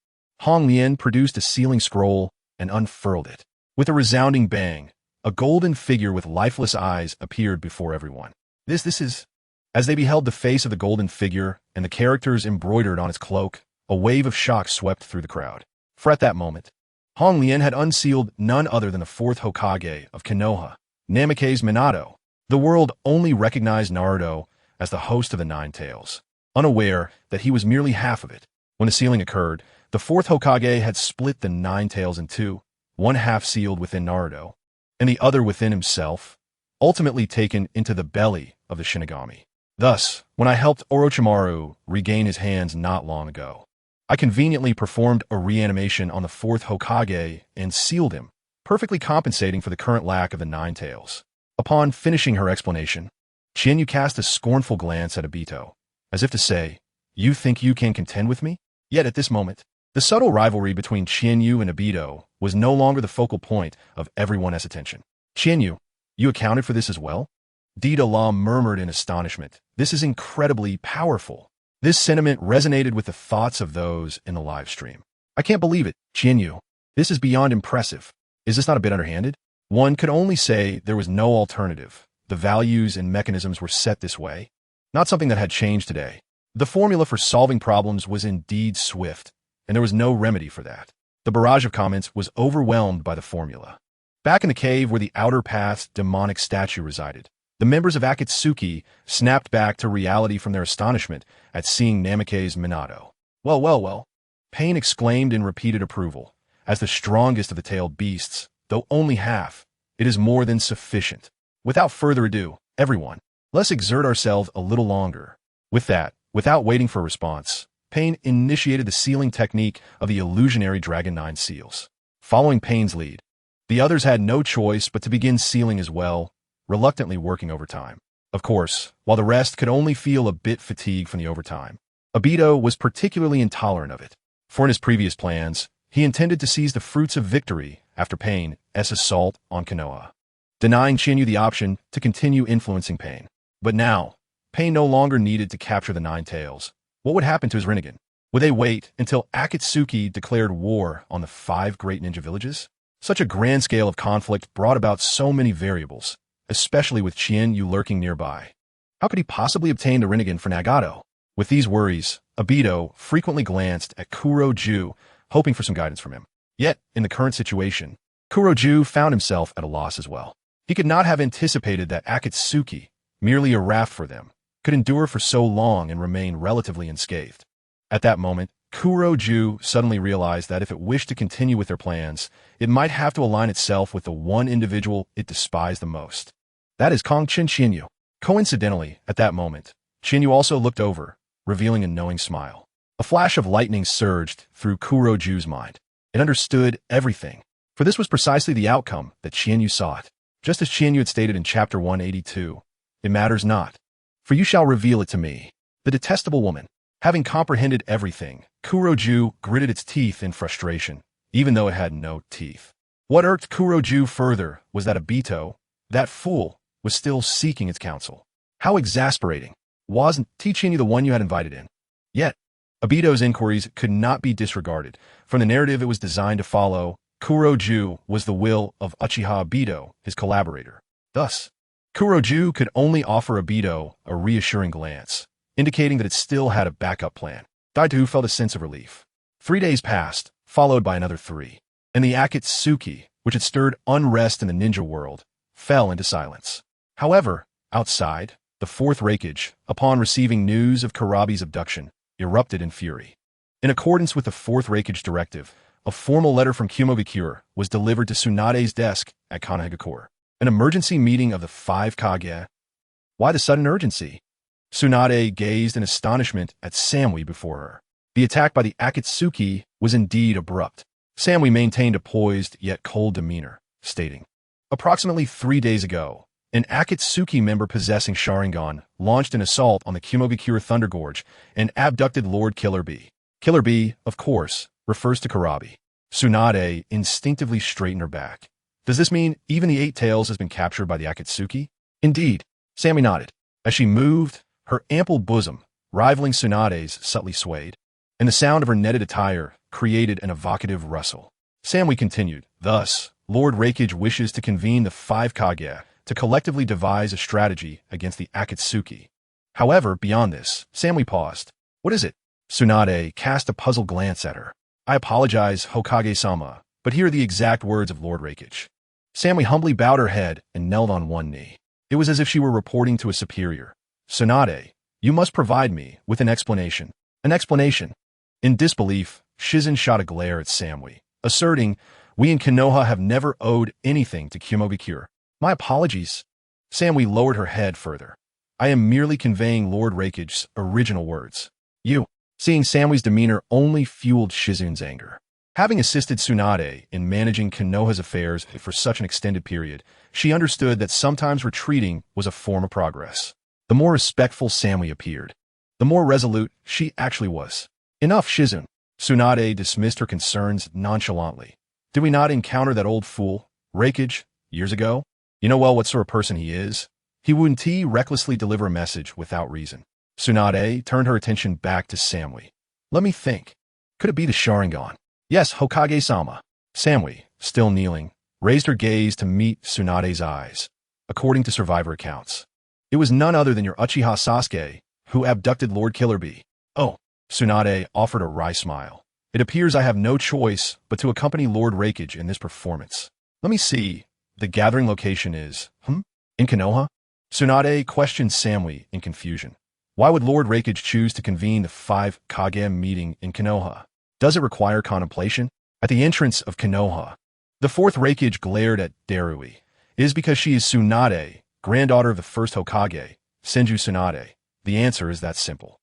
Honglian produced a sealing scroll and unfurled it. With a resounding bang, a golden figure with lifeless eyes appeared before everyone. This is... As they beheld the face of the golden figure and the characters embroidered on its cloak, a wave of shock swept through the crowd. For at that moment, Hong Lian had unsealed none other than the fourth Hokage of Konoha, Namikaze Minato. The world only recognized Naruto as the host of the Nine Tails, unaware that he was merely half of it. When the sealing occurred, the fourth Hokage had split the Nine Tails in two, one half sealed within Naruto, and the other within himself, ultimately taken into the belly of the Shinigami. Thus, when I helped Orochimaru regain his hands not long ago, I conveniently performed a reanimation on the fourth Hokage and sealed him, perfectly compensating for the current lack of the Nine Tails. Upon finishing her explanation, Qianyu cast a scornful glance at Obito, as if to say, "You think you can contend with me?" Yet at this moment, the subtle rivalry between Qianyu and Obito was no longer the focal point of everyone's attention. "Qianyu, you accounted for this as well?" Dita Lam murmured in astonishment. "This is incredibly powerful." This sentiment resonated with the thoughts of those in the live stream. "I can't believe it, Qianyu. This is beyond impressive. Is this not a bit underhanded?" One could only say there was no alternative. The values and mechanisms were set this way, not something that had changed today. The formula for solving problems was indeed swift, and there was no remedy for that. The barrage of comments was overwhelmed by the formula. Back in the cave where the Outer Path's demonic statue resided, the members of Akatsuki snapped back to reality from their astonishment at seeing Namikaze Minato. Well. Pain exclaimed in repeated approval. "As the strongest of the tailed beasts, though only half, it is more than sufficient. Without further ado, everyone, let's exert ourselves a little longer." With that, without waiting for a response, Pain initiated the sealing technique of the illusionary Dragon 9 seals. Following Pain's lead, the others had no choice but to begin sealing as well, reluctantly working overtime. Of course, while the rest could only feel a bit fatigued from the overtime, Obito was particularly intolerant of it. For in his previous plans, he intended to seize the fruits of victory after Pain's assault on Konoha, denying Qianyu the option to continue influencing Pain. But now, Pain no longer needed to capture the Nine Tails. What would happen to his Rinnegan? Would they wait until Akatsuki declared war on the 5 great ninja villages? Such a grand scale of conflict brought about so many variables, especially with Qianyu lurking nearby. How could he possibly obtain the Rinnegan for Nagato? With these worries, Obito frequently glanced at Kuroju, hoping for some guidance from him. Yet, in the current situation, Kuroju found himself at a loss as well. He could not have anticipated that Akatsuki, merely a raft for them, could endure for so long and remain relatively unscathed. At that moment, Kuroju suddenly realized that if it wished to continue with their plans, it might have to align itself with the one individual it despised the most. That is Kongqin Qianyu. Coincidentally, at that moment, Qianyu also looked over, revealing a knowing smile. A flash of lightning surged through Kuroju's mind. It understood everything, for this was precisely the outcome that Qianyu sought. Just as Qianyu had stated in Chapter 182, "It matters not, for you shall reveal it to me." The detestable woman. Having comprehended everything, Kuroju gritted its teeth in frustration, even though it had no teeth. What irked Kuroju further was that Obito, that fool, was still seeking its counsel. How exasperating. Wasn't Qianyu the one you had invited in? Yet, Obito's inquiries could not be disregarded. From the narrative it was designed to follow, Kuroju was the will of Uchiha Obito, his collaborator. Thus, Kuroju could only offer Obito a reassuring glance, indicating that it still had a backup plan. Daitu felt a sense of relief. 3 days passed, followed by another 3, and the Akatsuki, which had stirred unrest in the ninja world, fell into silence. However, outside, the fourth Raikage, upon receiving news of Kurabi's abduction, erupted in fury. In accordance with the fourth Raikage directive, a formal letter from Kumogakure was delivered to Tsunade's desk at Konohagakure. An emergency meeting of the 5 Kage. Why the sudden urgency? Tsunade gazed in astonishment at Samui before her. The attack by the Akatsuki was indeed abrupt. Samui maintained a poised yet cold demeanor, stating, "Approximately 3 days ago, an Akatsuki member possessing Sharingan launched an assault on the Kumogakure Thunder Gorge and abducted Lord Killer B. Killer B, of course, refers to Kurabi." Tsunade instinctively straightened her back. Does this mean even the 8 Tails has been captured by the Akatsuki? Indeed, Samui nodded. As she moved, her ample bosom, rivaling Tsunade's, subtly swayed, and the sound of her netted attire created an evocative rustle. Samui continued, "Thus, Lord Raikage wishes to convene the 5 Kage to collectively devise a strategy against the Akatsuki. However, beyond this," Samui paused. "What is it?" Tsunade cast a puzzled glance at her. "I apologize, Hokage-sama, But here are the exact words of Lord Rakich. Samui humbly bowed her head and knelt on one knee. It was as if she were reporting to a superior. Tsunade, you must provide me with an explanation. An explanation. In disbelief, Shizen shot a glare at Samui, asserting, we in Konoha have never owed anything to Kumogakure. My apologies. Samui lowered her head further. I am merely conveying Lord Rakich's original words. You. Seeing Samui's demeanor only fueled Shizen's anger. Having assisted Tsunade in managing Konoha's affairs for such an extended period, she understood that sometimes retreating was a form of progress. The more respectful Samui appeared, the more resolute she actually was. Enough, Shizen. Tsunade dismissed her concerns nonchalantly. Did we not encounter that old fool, Rakich, years ago? You know well what sort of person he is. He wouldn't recklessly deliver a message without reason. Tsunade turned her attention back to Samui. Let me think. Could it be the Sharingan? Yes, Hokage-sama. Samui, still kneeling, raised her gaze to meet Tsunade's eyes. According to survivor accounts, it was none other than your Uchiha Sasuke who abducted Lord Killer Bee. Oh, Tsunade offered a wry smile. It appears I have no choice but to accompany Lord Rakich in this performance. Let me see. The gathering location is, in Konoha? Tsunade questioned Samui in confusion. Why would Lord Rakich choose to convene the 5 Kage meeting in Konoha? Does it require contemplation? At the entrance of Konoha, the 4th Rakich glared at Darui. It is because she is Tsunade, granddaughter of the first Hokage, Senju Tsunade. The answer is that simple.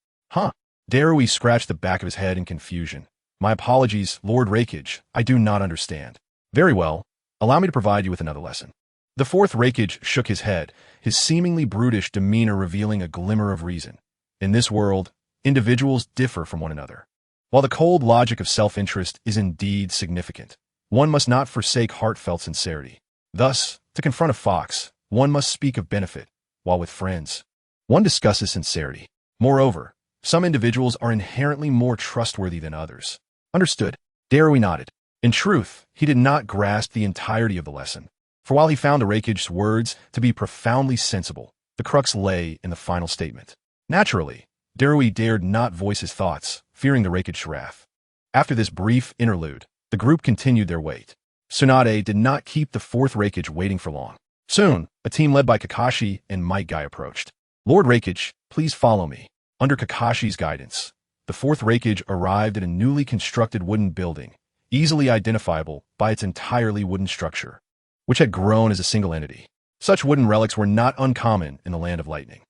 Darui scratched the back of his head in confusion. My apologies, Lord Rakich, I do not understand. Very well, allow me to provide you with another lesson. The 4th Rakich shook his head, his seemingly brutish demeanor revealing a glimmer of reason. In this world, individuals differ from one another. While the cold logic of self-interest is indeed significant, one must not forsake heartfelt sincerity. Thus, to confront a fox, one must speak of benefit, while with friends, one discusses sincerity. Moreover, some individuals are inherently more trustworthy than others. Understood. Darui nodded. In truth, he did not grasp the entirety of the lesson. For while he found the Rakich's words to be profoundly sensible, the crux lay in the final statement. Naturally, Darui dared not voice his thoughts, fearing the Rakich's wrath. After this brief interlude, the group continued their wait. Tsunade did not keep the 4th Rakich waiting for long. Soon, a team led by Kakashi and Might Guy approached. Lord Rakich, please follow me. Under Kakashi's guidance, the 4th Rakich arrived at a newly constructed wooden building, easily identifiable by its entirely wooden structure, which had grown as a single entity. Such wooden relics were not uncommon in the Land of Lightning.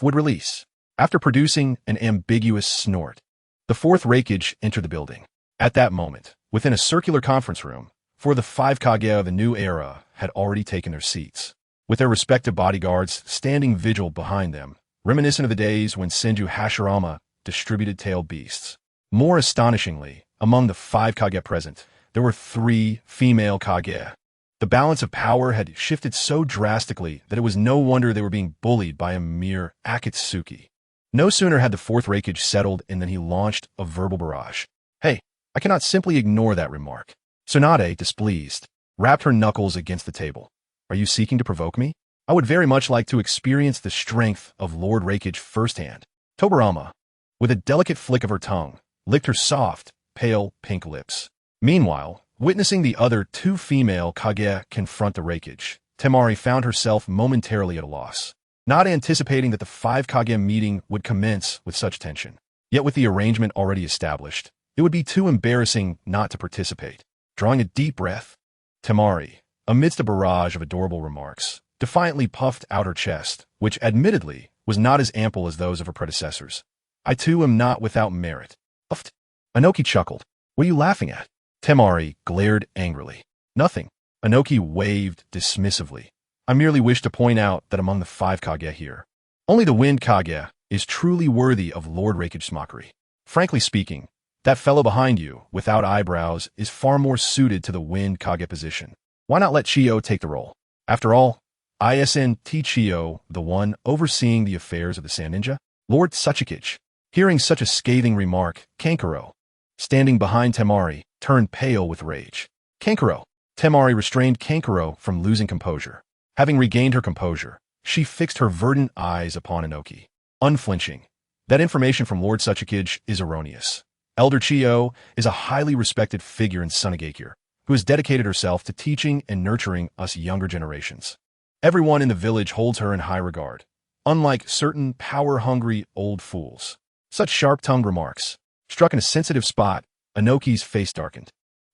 Would release. After producing an ambiguous snort, the 4th Rakich entered the building. At that moment, within a circular conference room, 4 of the 5 Kage of the new era had already taken their seats, with their respective bodyguards standing vigil behind them, reminiscent of the days when Senju Hashirama distributed tailed beasts. More astonishingly, among the 5 Kage present, there were 3 female Kage. The balance of power had shifted so drastically that it was no wonder they were being bullied by a mere Akatsuki. No sooner had the 4th Rakich settled in than he launched a verbal barrage. Hey, I cannot simply ignore that remark. Tsunade, displeased, rapped her knuckles against the table. Are you seeking to provoke me? I would very much like to experience the strength of Lord Rakich firsthand. Tobirama, with a delicate flick of her tongue, licked her soft, pale pink lips. Meanwhile, witnessing the other 2 female Kage confront the Rakich, Temari found herself momentarily at a loss, not anticipating that the 5 Kage meeting would commence with such tension. Yet with the arrangement already established, it would be too embarrassing not to participate. Drawing a deep breath, Temari, amidst a barrage of adorable remarks, defiantly puffed out her chest, which admittedly was not as ample as those of her predecessors. I too am not without merit. Puffed. Anoki chuckled. What are you laughing at? Temari glared angrily. Nothing. Anoki waved dismissively. I merely wish to point out that among the 5 Kage here, only the Wind Kage is truly worthy of Lord Rakich's mockery. Frankly speaking, that fellow behind you, without eyebrows, is far more suited to the Wind Kage position. Why not let Chiyo take the role? After all, isn't Chiyo the one overseeing the affairs of the Sand Ninja? Lord Tsuchikage, hearing such a scathing remark, Kankuro, standing behind Temari, turned pale with rage. Kankuro. Temari restrained Kankuro from losing composure. Having regained her composure, she fixed her verdant eyes upon Inoki, unflinching. That information from Lord Tsuchikage is erroneous. Elder Chiyo is a highly respected figure in Sunagakure, who has dedicated herself to teaching and nurturing us younger generations. Everyone in the village holds her in high regard, unlike certain power-hungry old fools. Such sharp-tongued remarks struck in a sensitive spot. Inoki's face darkened.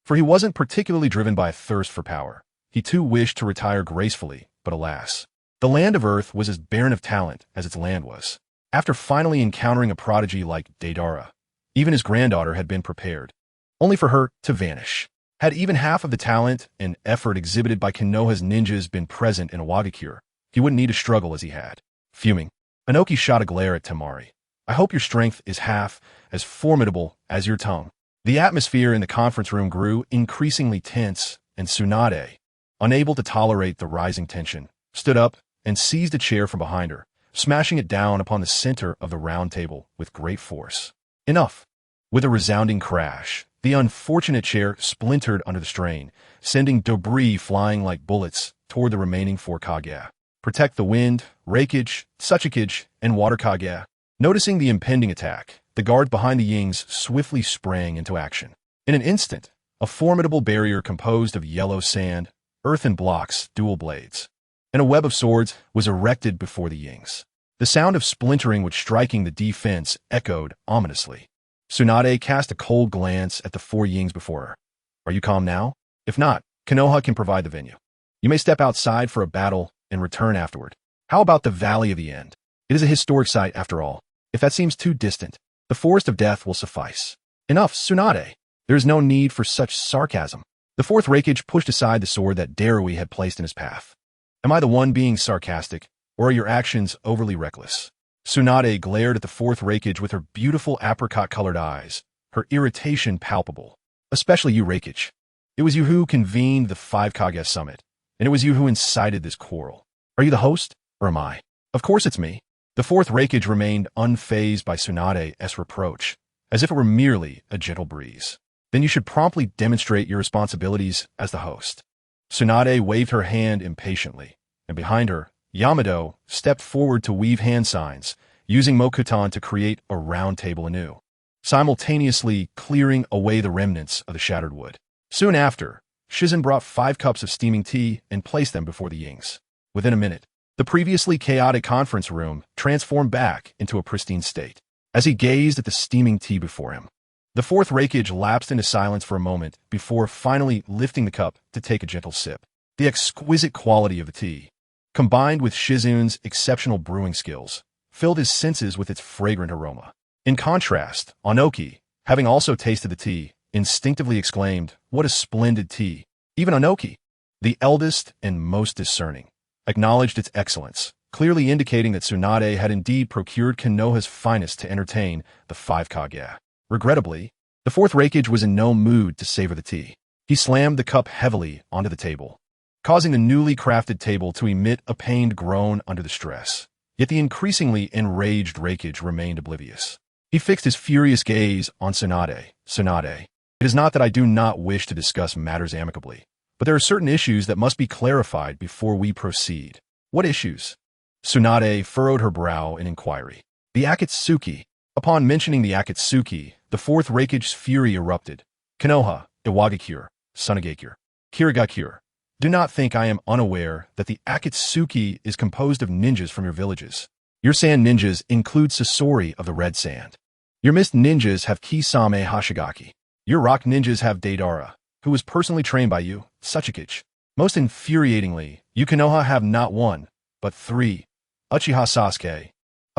For he wasn't particularly driven by a thirst for power. He too wished to retire gracefully, but alas, the land of Earth was as barren of talent as its land was. After finally encountering a prodigy like Deidara, even his granddaughter had been prepared, only for her to vanish. Had even half of the talent and effort exhibited by Konoha's ninjas been present in Iwagakure, he wouldn't need to struggle as he had. Fuming, Inoki shot a glare at Temari. I hope your strength is half as formidable as your tongue. The atmosphere in the conference room grew increasingly tense, and Tsunade, unable to tolerate the rising tension, stood up and seized a chair from behind her, smashing it down upon the center of the round table with great force. Enough! With a resounding crash, the unfortunate chair splintered under the strain, sending debris flying like bullets toward the remaining 4 Kage. Protect the wind, Reikage, Tsuchikage, and Water Kage. Noticing the impending attack, the guards behind the Yings swiftly sprang into action. In an instant, a formidable barrier composed of yellow sand, earthen blocks, dual blades, and a web of swords was erected before the Yings. The sound of splintering which striking the defense echoed ominously. Tsunade cast a cold glance at the 4 Yings before her. Are you calm now? If not, Konoha can provide the venue. You may step outside for a battle and return afterward. How about the Valley of the End? It is a historic site after all. If that seems too distant, the Forest of Death will suffice. Enough, Tsunade. There is no need for such sarcasm. The 4th Reikage pushed aside the sword that Darui had placed in his path. Am I the one being sarcastic, or are your actions overly reckless? Tsunade glared at the 4th Reikage with her beautiful apricot-colored eyes, her irritation palpable. Especially you, Reikage. It was you who convened the 5 Kage summit, and it was you who incited this quarrel. Are you the host, or am I? Of course it's me. The 4th Reikage remained unfazed by Tsunade's reproach, as if it were merely a gentle breeze. Then you should promptly demonstrate your responsibilities as the host. Tsunade waved her hand impatiently, and behind her, Yamado stepped forward to weave hand signs, using Mokutan to create a round table anew, simultaneously clearing away the remnants of the shattered wood. Soon after, Shizen brought 5 cups of steaming tea and placed them before the Yings. Within a minute, the previously chaotic conference room transformed back into a pristine state. As he gazed at the steaming tea before him, the 4th Reikage lapsed into silence for a moment before finally lifting the cup to take a gentle sip. The exquisite quality of the tea, combined with Shizun's exceptional brewing skills, filled his senses with its fragrant aroma. In contrast, Onoki, having also tasted the tea, instinctively exclaimed, "What a splendid tea!" Even Onoki, the eldest and most discerning, acknowledged its excellence, clearly indicating that Tsunade had indeed procured Konoha's finest to entertain the 5 Kage. Regrettably, the 4th Reikage was in no mood to savor the tea. He slammed the cup heavily onto the table, causing the newly crafted table to emit a pained groan under the stress. Yet the increasingly enraged Reikage remained oblivious. He fixed his furious gaze on Tsunade. Tsunade, it is not that I do not wish to discuss matters amicably, but there are certain issues that must be clarified before we proceed. What issues? Tsunade furrowed her brow in inquiry. The Akatsuki. Upon mentioning the Akatsuki, the 4th Reikage's fury erupted. Konoha, Iwagakure, Sunagakure, Kirigakure. Do not think I am unaware that the Akatsuki is composed of ninjas from your villages. Your sand ninjas include Sasori of the Red Sand. Your mist ninjas have Kisame Hashigaki. Your rock ninjas have Deidara, who was personally trained by you, Tsuchikage. Most infuriatingly, you Konoha have not 1, but 3. Uchiha Sasuke,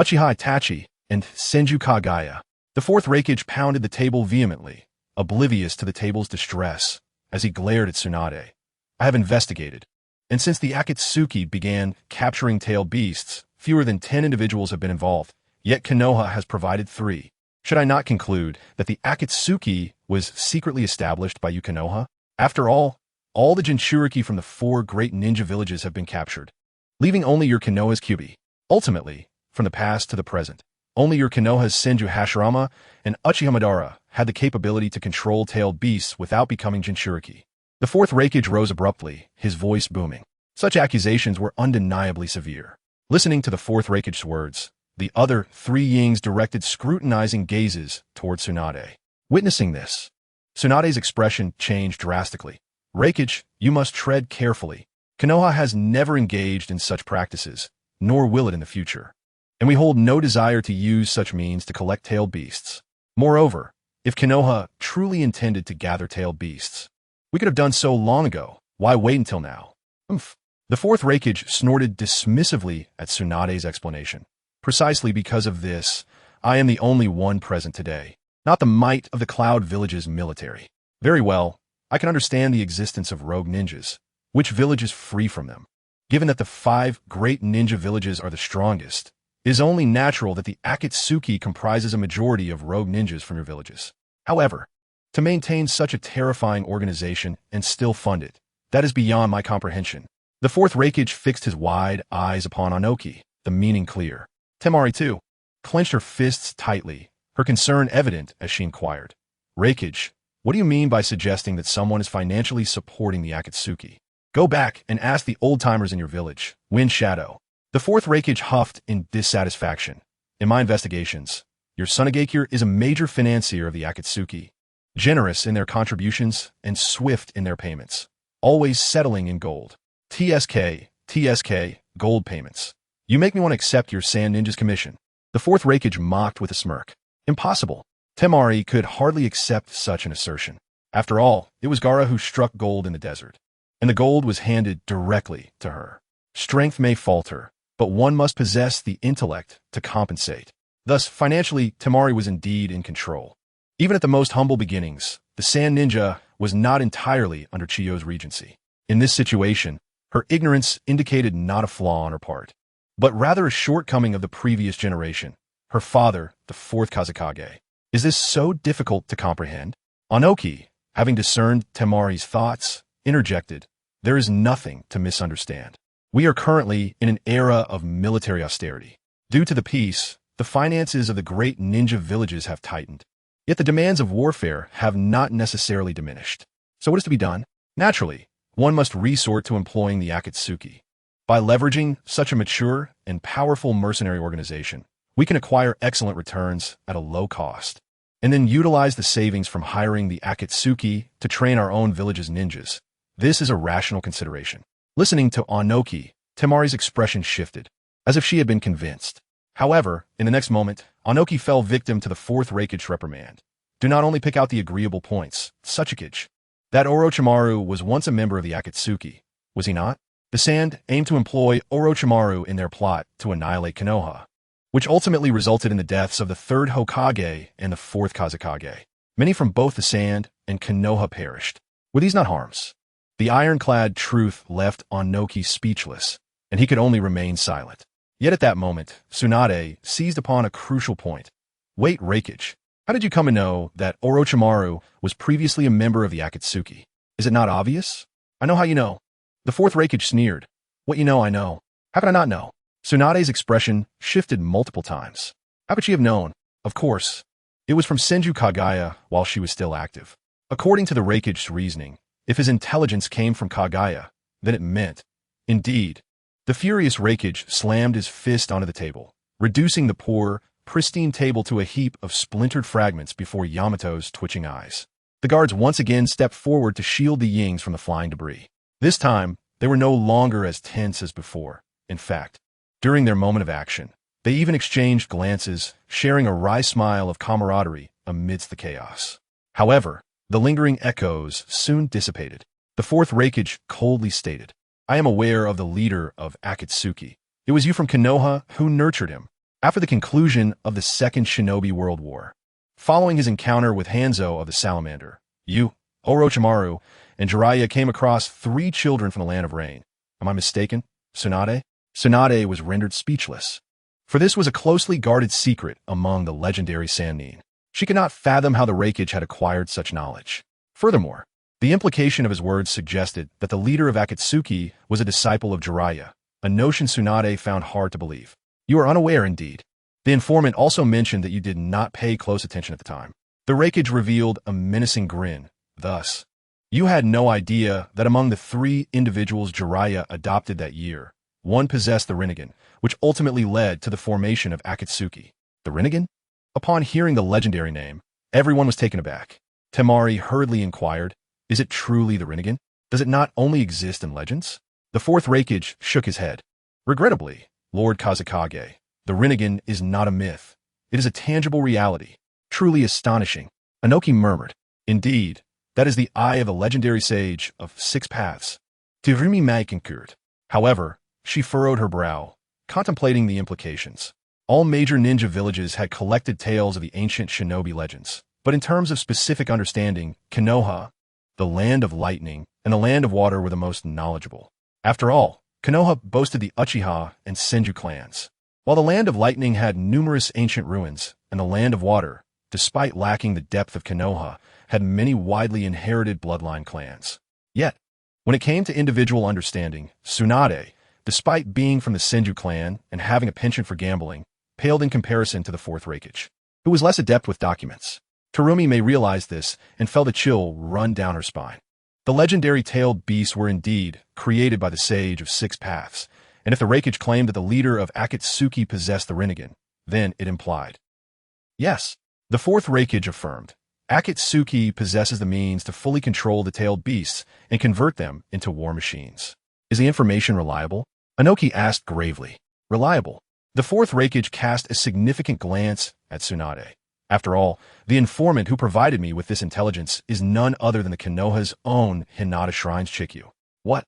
Uchiha Itachi, and Senju Kagaya. The 4th Reikage pounded the table vehemently, oblivious to the table's distress, as he glared at Tsunade. I have investigated, and since the Akatsuki began capturing tailed beasts, fewer than 10 individuals have been involved, yet Konoha has provided 3. Should I not conclude that the Akatsuki was secretly established by you Konoha? After all the Jinchuriki from the 4 great ninja villages have been captured, leaving only your Konoha's Kyubi. Ultimately, from the past to the present, only your Konoha's Senju Hashirama and Uchiha Madara had the capability to control tailed beasts without becoming Jinchuriki. The 4th Reikage rose abruptly, his voice booming. Such accusations were undeniably severe. Listening to the 4th Reikage's words, the other 3 Yings directed scrutinizing gazes toward Tsunade. Witnessing this, Tsunade's expression changed drastically. Reikage, you must tread carefully. Konoha has never engaged in such practices, nor will it in the future. And we hold no desire to use such means to collect tailed beasts. Moreover, if Konoha truly intended to gather tailed beasts, we could have done so long ago. Why wait until now? Oomph. The fourth Reikage snorted dismissively at Tsunade's explanation. Precisely because of this, I am the only one present today, not the might of the Cloud Village's military. Very well, I can understand the existence of rogue ninjas. Which village is free from them? Given that the 5 great ninja villages are the strongest, it is only natural that the Akatsuki comprises a majority of rogue ninjas from your villages. However, to maintain such a terrifying organization and still fund it, that is beyond my comprehension. The fourth Reikage fixed his wide eyes upon Anoki, the meaning clear. Temari, too, clenched her fists tightly, her concern evident as she inquired. Reikage, what do you mean by suggesting that someone is financially supporting the Akatsuki? Go back and ask the old-timers in your village. Wind Shadow. The fourth Reikage huffed in dissatisfaction. In my investigations, your Sunagakure is a major financier of the Akatsuki, generous in their contributions and swift in their payments, always settling in gold. TSK, gold payments. You make me want to accept your Sand Ninja's commission. The fourth Reikage mocked with a smirk. Impossible. Temari could hardly accept such an assertion. After all, it was Gaara who struck gold in the desert, and the gold was handed directly to her. Strength may falter, but one must possess the intellect to compensate. Thus, financially, Temari was indeed in control. Even at the most humble beginnings, the Sand Ninja was not entirely under Chiyo's regency. In this situation, her ignorance indicated not a flaw on her part, but rather a shortcoming of the previous generation, her father, the fourth Kazekage. Is this so difficult to comprehend? Anoki, having discerned Temari's thoughts, interjected, there is nothing to misunderstand. We are currently in an era of military austerity. Due to the peace, the finances of the great ninja villages have tightened. Yet the demands of warfare have not necessarily diminished. So what is to be done? Naturally, one must resort to employing the Akatsuki. By leveraging such a mature and powerful mercenary organization, we can acquire excellent returns at a low cost, and then utilize the savings from hiring the Akatsuki to train our own village's ninjas. This is a rational consideration. Listening to Anoki, Temari's expression shifted, as if she had been convinced. However, in the next moment, Anoki fell victim to the fourth Reikage reprimand. Do not only pick out the agreeable points, Tsuchikage. That Orochimaru was once a member of the Akatsuki, was he not? The Sand aimed to employ Orochimaru in their plot to annihilate Konoha, which ultimately resulted in the deaths of the third Hokage and the fourth Kazekage. Many from both the Sand and Konoha perished. Were these not harms? The ironclad truth left Anoki speechless, and he could only remain silent. Yet at that moment, Tsunade seized upon a crucial point. Wait, Reikage, how did you come to know that Orochimaru was previously a member of the Akatsuki? Is it not obvious? I know how you know. The fourth Reikage sneered. What you know, I know. How could I not know? Tsunade's expression shifted multiple times. How could she have known? Of course, it was from Senju Kagaya while she was still active. According to the Reikage's reasoning, if his intelligence came from Kagaya, then it meant, indeed. The furious Reikage slammed his fist onto the table, reducing the poor, pristine table to a heap of splintered fragments before Yamato's twitching eyes. The guards once again stepped forward to shield the Yings from the flying debris. This time, they were no longer as tense as before. In fact, during their moment of action, they even exchanged glances, sharing a wry smile of camaraderie amidst the chaos. However, the lingering echoes soon dissipated. The fourth Reikage coldly stated, I am aware of the leader of Akatsuki. It was you from Konoha who nurtured him. After the conclusion of the Second Shinobi World War, following his encounter with Hanzo of the Salamander, you, Orochimaru, and Jiraiya came across 3 children from the Land of Rain. Am I mistaken, Tsunade? Tsunade was rendered speechless, for this was a closely guarded secret among the legendary Sannin. She could not fathom how the Reikage had acquired such knowledge. Furthermore, the implication of his words suggested that the leader of Akatsuki was a disciple of Jiraiya, a notion Tsunade found hard to believe. You are unaware indeed. The informant also mentioned that you did not pay close attention at the time. The Reikage revealed a menacing grin. Thus, you had no idea that among the 3 individuals Jiraiya adopted that year, one possessed the Rinnegan, which ultimately led to the formation of Akatsuki. The Rinnegan? Upon hearing the legendary name, everyone was taken aback. Temari hurriedly inquired, is it truly the Rinnegan? Does it not only exist in legends? The fourth Reikage shook his head. Regrettably, Lord Kazakage, the Rinnegan is not a myth. It is a tangible reality. Truly astonishing. Inoki murmured. Indeed, that is the eye of the legendary sage of 6 paths. Tirumi Mai concurred. However, she furrowed her brow, contemplating the implications. All major ninja villages had collected tales of the ancient shinobi legends, but in terms of specific understanding, Konoha, the land of lightning, and the land of water were the most knowledgeable. After all, Konoha boasted the Uchiha and Senju clans, while the land of lightning had numerous ancient ruins, and the land of water, despite lacking the depth of Konoha, had many widely inherited bloodline clans. Yet, when it came to individual understanding, Tsunade, despite being from the Senju clan and having a penchant for gambling, paled in comparison to the fourth Reikage, who was less adept with documents. Terumi may realize this and felt a chill run down her spine. The legendary tailed beasts were indeed created by the Sage of 6 Paths, and if the Reikage claimed that the leader of Akatsuki possessed the Rinnegan, then it implied. Yes, the fourth Reikage affirmed. Akatsuki possesses the means to fully control the tailed beasts and convert them into war machines. Is the information reliable? Inoki asked gravely. Reliable. The fourth Reikage cast a significant glance at Tsunade. After all, the informant who provided me with this intelligence is none other than the Konoha's own Hinata Shrine's Chikyu. What?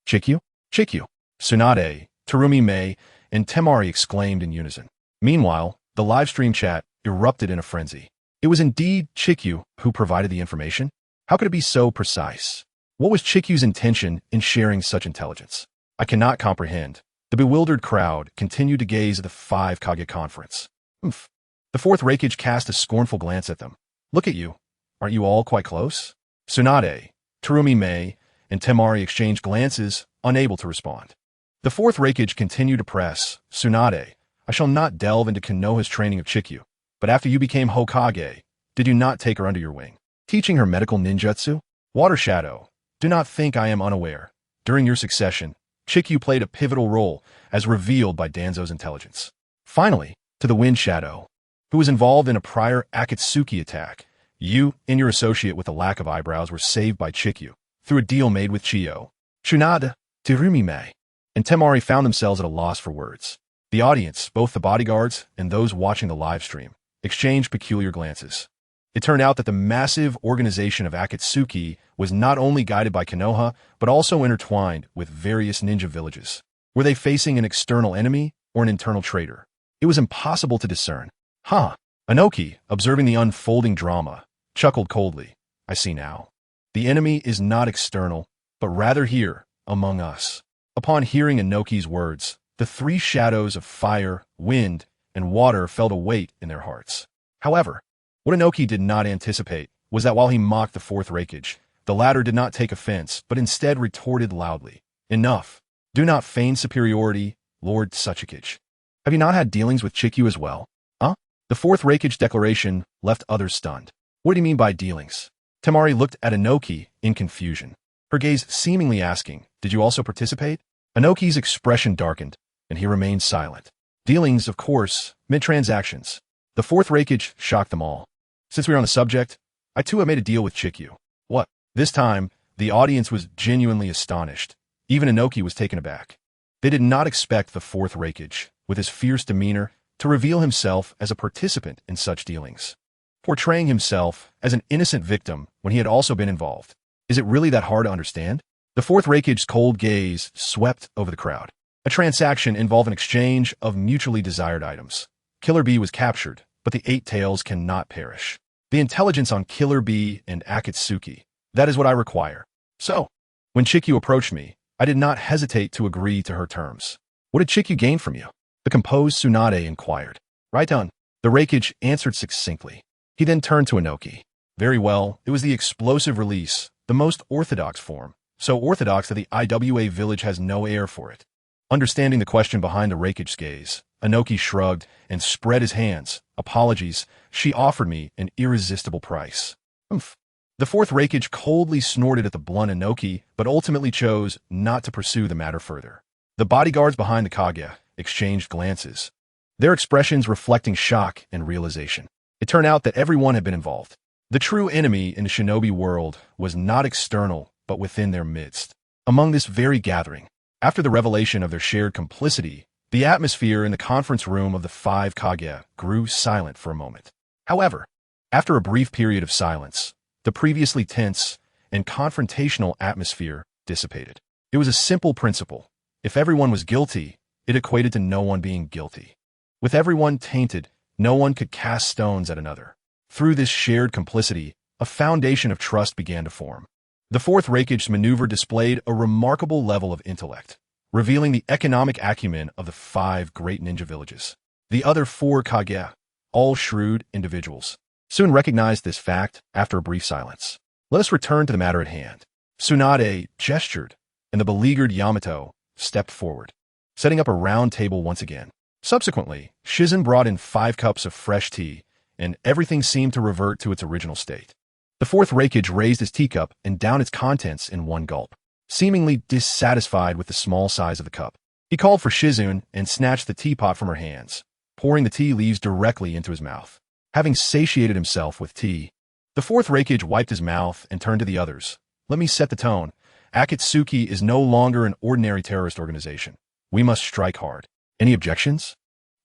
Chikyu? Chikyu. Tsunade, Terumi Mei, and Temari exclaimed in unison. Meanwhile, the livestream chat erupted in a frenzy. It was indeed Chikyu who provided the information? How could it be so precise? What was Chikyu's intention in sharing such intelligence? I cannot comprehend. The bewildered crowd continued to gaze at the 5 Kage conference. Oomph. The fourth Reikage cast a scornful glance at them. Look at you. Aren't you all quite close? Tsunade, Terumi Mei, and Temari exchanged glances, unable to respond. The fourth Reikage continued to press. Tsunade, I shall not delve into Konoha's training of Chikyu, but after you became Hokage, did you not take her under your wing, teaching her medical ninjutsu? Water Shadow, do not think I am unaware. During your succession, Chikyu played a pivotal role, as revealed by Danzo's intelligence. Finally, to the Wind Shadow, who was involved in a prior Akatsuki attack. You and your associate with a lack of eyebrows were saved by Chikyu through a deal made with Chiyo. Tsunade, Terumi Mei, and Temari found themselves at a loss for words. The audience, both the bodyguards and those watching the live stream, exchanged peculiar glances. It turned out that the massive organization of Akatsuki was not only guided by Konoha, but also intertwined with various ninja villages. Were they facing an external enemy or an internal traitor? It was impossible to discern. Huh. Inoki, observing the unfolding drama, chuckled coldly. I see now. The enemy is not external, but rather here, among us. Upon hearing Inoki's words, the 3 shadows of fire, wind, and water felt a weight in their hearts. However, what Inoki did not anticipate was that while he mocked the fourth Reikage, the latter did not take offense, but instead retorted loudly. Enough. Do not feign superiority, Lord Tsuchikage. Have you not had dealings with Chikyu as well? Huh? The fourth Reikage declaration left others stunned. What do you mean by dealings? Temari looked at Inoki in confusion, her gaze seemingly asking, did you also participate? Inoki's expression darkened, and he remained silent. Dealings, of course, meant transactions. The fourth Reikage shocked them all. Since we are on the subject, I too have made a deal with Chikyu. What? This time, the audience was genuinely astonished. Even Inoki was taken aback. They did not expect the fourth Reikage, with his fierce demeanor, to reveal himself as a participant in such dealings, portraying himself as an innocent victim when he had also been involved. Is it really that hard to understand? The fourth Reikage's cold gaze swept over the crowd. A transaction involved an exchange of mutually desired items. Killer Bee was captured, but the 8 tails cannot perish. The intelligence on Killer Bee and Akatsuki, that is what I require. So, when Chikyu approached me, I did not hesitate to agree to her terms. What did Chikyu gain from you? The composed Tsunade inquired. Right on. The Reikage answered succinctly. He then turned to Inoki. Very well, it was the explosive release, the most orthodox form, so orthodox that the IWA village has no air for it. Understanding the question behind the Reikage's gaze, Inoki shrugged and spread his hands. Apologies, she offered me an irresistible price. Humph. The fourth Reikage coldly snorted at the blunt Inoki, but ultimately chose not to pursue the matter further. The bodyguards behind the Kage exchanged glances, their expressions reflecting shock and realization. It turned out that everyone had been involved. The true enemy in the shinobi world was not external, but within their midst. Among this very gathering, after the revelation of their shared complicity, the atmosphere in the conference room of the five Kage grew silent for a moment. However, after a brief period of silence, the previously tense and confrontational atmosphere dissipated. It was a simple principle. If everyone was guilty, it equated to no one being guilty. With everyone tainted, no one could cast stones at another. Through this shared complicity, a foundation of trust began to form. The fourth Raikage maneuver displayed a remarkable level of intellect, revealing the economic acumen of the five great ninja villages. The other four Kage, all shrewd individuals, soon recognized this fact after a brief silence. Let us return to the matter at hand. Tsunade gestured, and the beleaguered Yamato stepped forward, setting up a round table once again. Subsequently, Shizen brought in 5 cups of fresh tea, and everything seemed to revert to its original state. The fourth Raikage raised his teacup and downed its contents in one gulp, seemingly dissatisfied with the small size of the cup. He called for Shizune and snatched the teapot from her hands, pouring the tea leaves directly into his mouth. Having satiated himself with tea, the fourth Raikage wiped his mouth and turned to the others. Let me set the tone. Akatsuki is no longer an ordinary terrorist organization. We must strike hard. Any objections?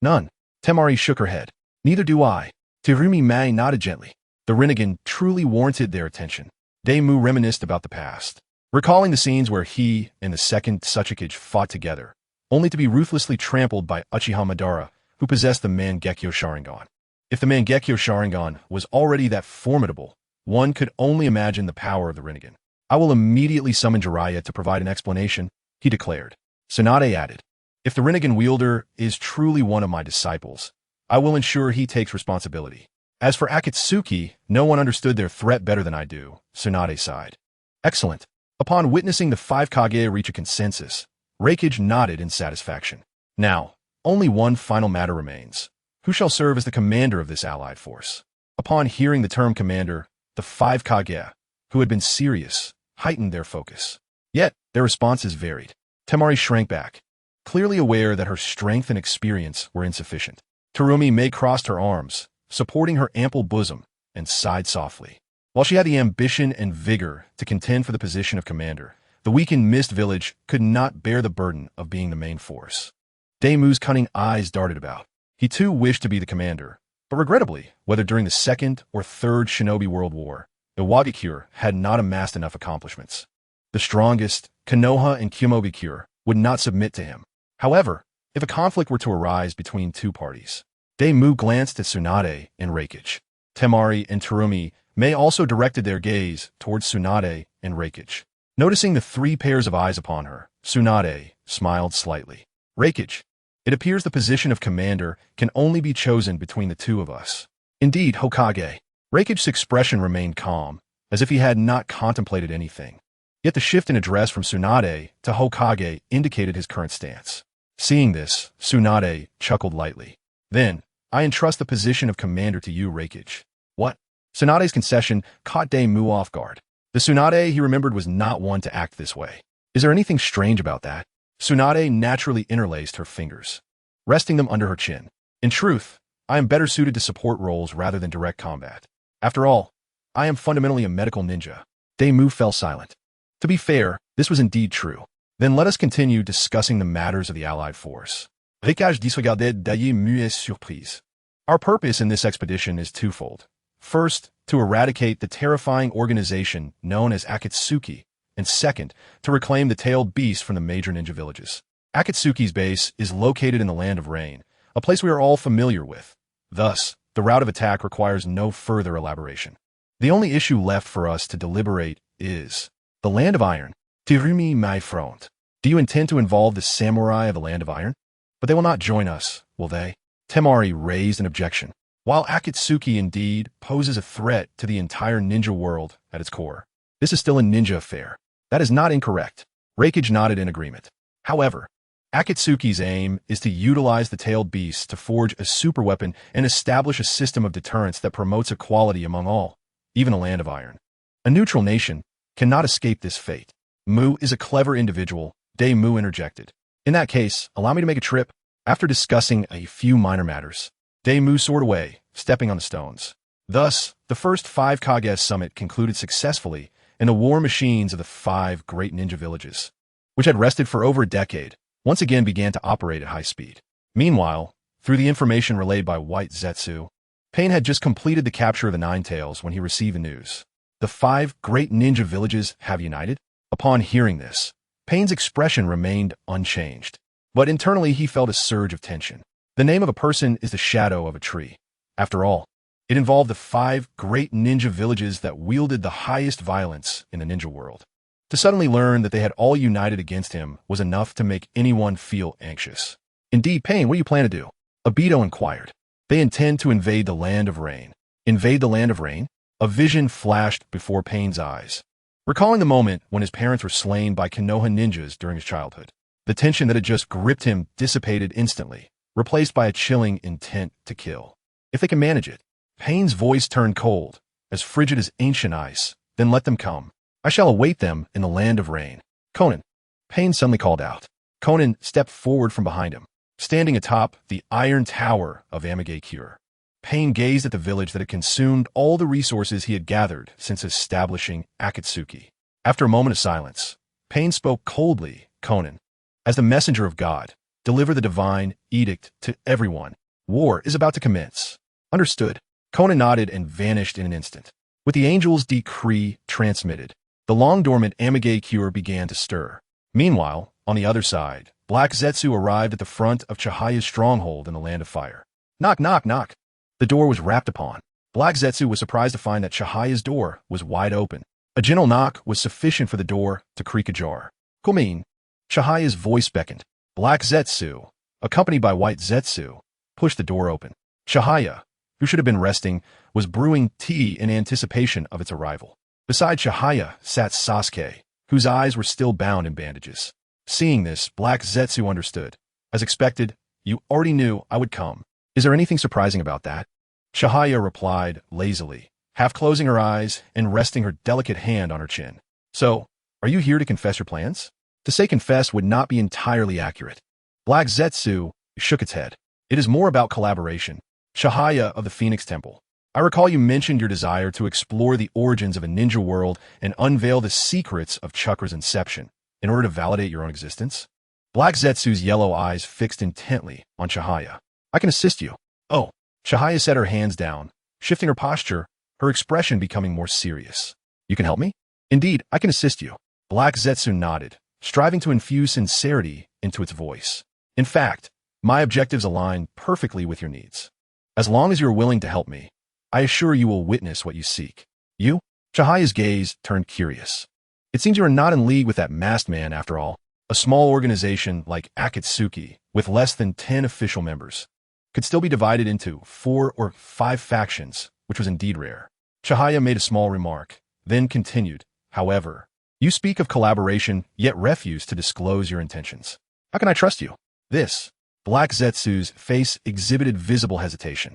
None. Temari shook her head. Neither do I. Terumi Mai nodded gently. The Rinnegan truly warranted their attention. Daemu reminisced about the past, recalling the scenes where he and the second Tsuchikage fought together, only to be ruthlessly trampled by Uchiha Madara, who possessed the Mangekyo Sharingan. If the Mangekyo Sharingan was already that formidable, one could only imagine the power of the Rinnegan. I will immediately summon Jiraiya to provide an explanation, he declared. Tsunade added, if the Rinnegan wielder is truly one of my disciples, I will ensure he takes responsibility. As for Akatsuki, no one understood their threat better than I do, Tsunade sighed. Excellent. Upon witnessing the 5 Kage reach a consensus, Raikage nodded in satisfaction. Now, only one final matter remains. Who shall serve as the commander of this allied force? Upon hearing the term commander, the 5 Kage, who had been serious, heightened their focus. Yet, their responses varied. Temari shrank back, clearly aware that her strength and experience were insufficient. Terumi Mai crossed her arms, supporting her ample bosom, and sighed softly. While she had the ambition and vigor to contend for the position of commander, the weakened Mist Village could not bear the burden of being the main force. Daemu's cunning eyes darted about. He too wished to be the commander, but regrettably, whether during the Second or Third Shinobi World War, Iwagakure had not amassed enough accomplishments. The strongest, Konoha and Kyumobikure, would not submit to him. However, if a conflict were to arise between two parties, Daemu glanced at Tsunade and Raikage. Temari and Terumi Mai also directed their gaze towards Tsunade and Raikage. Noticing the 3 pairs of eyes upon her, Tsunade smiled slightly. Raikage, it appears the position of commander can only be chosen between the two of us. Indeed, Hokage. Raikage's expression remained calm, as if he had not contemplated anything. Yet the shift in address from Tsunade to Hokage indicated his current stance. Seeing this, Tsunade chuckled lightly. Then, I entrust the position of commander to you, Raikage. What? Tsunade's concession caught Daemu off guard. The Tsunade he remembered was not one to act this way. Is there anything strange about that? Tsunade naturally interlaced her fingers, resting them under her chin. In truth, I am better suited to support roles rather than direct combat. After all, I am fundamentally a medical ninja. Daemu fell silent. To be fair, this was indeed true. Then let us continue discussing the matters of the Allied force. Raikage disregardait Daemu et surprise. Our purpose in this expedition is twofold. First, to eradicate the terrifying organization known as Akatsuki, and second, to reclaim the tailed beast from the major ninja villages. Akatsuki's base is located in the Land of Rain, a place we are all familiar with. Thus, the route of attack requires no further elaboration. The only issue left for us to deliberate is the Land of Iron. Terumi Mai frowned. Do you intend to involve the samurai of the Land of Iron? But they will not join us, will they? Temari raised an objection. While Akatsuki indeed poses a threat to the entire ninja world at its core, this is still a ninja affair. That is not incorrect. Raikage nodded in agreement. However, Akatsuki's aim is to utilize the tailed beast to forge a superweapon and establish a system of deterrence that promotes equality among all, even a Land of Iron. A neutral nation cannot escape this fate. Mu is a clever individual, Daemu interjected. In that case, allow me to make a trip. After discussing a few minor matters, Daemu soared away, stepping on the stones. Thus, the first 5 Kage summit concluded successfully, and the war machines of the 5 great ninja villages, which had rested for over a decade, once again began to operate at high speed. Meanwhile, through the information relayed by White Zetsu, Pain had just completed the capture of the Nine Tails when he received the news. The 5 great ninja villages have united? Upon hearing this, Pain's expression remained unchanged, but internally he felt a surge of tension. The name of a person is the shadow of a tree. After all, it involved the 5 great ninja villages that wielded the highest violence in the ninja world. To suddenly learn that they had all united against him was enough to make anyone feel anxious. Indeed, Pain, what do you plan to do? Obito inquired. They intend to invade the land of rain. Invade the land of rain? A vision flashed before Pain's eyes, recalling the moment when his parents were slain by Konoha ninjas during his childhood. The tension that had just gripped him dissipated instantly, replaced by a chilling intent to kill. If they can manage it. Pain's voice turned cold, as frigid as ancient ice. Then let them come. I shall await them in the land of rain. Conan. Pain suddenly called out. Conan stepped forward from behind him, standing atop the iron tower of Gatesfrom. Pain gazed at the village that had consumed all the resources he had gathered since establishing Akatsuki. After a moment of silence, Pain spoke coldly. Conan, as the messenger of God, deliver the divine edict to everyone. War is about to commence. Understood. Conan nodded and vanished in an instant. With the angel's decree transmitted, the long-dormant Gatesfrom began to stir. Meanwhile, on the other side, Black Zetsu arrived at the front of Chihiya's stronghold in the Land of Fire. Knock, knock, knock. The door was rapped upon. Black Zetsu was surprised to find that Chihiya's door was wide open. A gentle knock was sufficient for the door to creak ajar. Come in. Chihiya's voice beckoned. Black Zetsu, accompanied by White Zetsu, pushed the door open. Chihiya, who should have been resting, was brewing tea in anticipation of its arrival. Beside Chihiya sat Sasuke, whose eyes were still bound in bandages. Seeing this, Black Zetsu understood. As expected, you already knew I would come. Is there anything surprising about that? Chihiya replied lazily, half closing her eyes and resting her delicate hand on her chin. So, are you here to confess your plans? To say confess would not be entirely accurate. Black Zetsu shook its head. It is more about collaboration. Chihiya of the Phoenix Temple. I recall you mentioned your desire to explore the origins of a ninja world and unveil the secrets of Chakra's inception in order to validate your own existence. Black Zetsu's yellow eyes fixed intently on Chihiya. I can assist you. Oh. Chihiya set her hands down, shifting her posture, her expression becoming more serious. You can help me? Indeed, I can assist you. Black Zetsu nodded, striving to infuse sincerity into its voice. In fact, my objectives align perfectly with your needs. As long as you are willing to help me, I assure you will witness what you seek. You? Chihiya's gaze turned curious. It seems you are not in league with that masked man after all. A small organization like Akatsuki, with less than 10 official members, could still be divided into 4 or 5 factions, which was indeed rare. Chihiya made a small remark, then continued. However, you speak of collaboration, yet refuse to disclose your intentions. How can I trust you? This. Black Zetsu's face exhibited visible hesitation.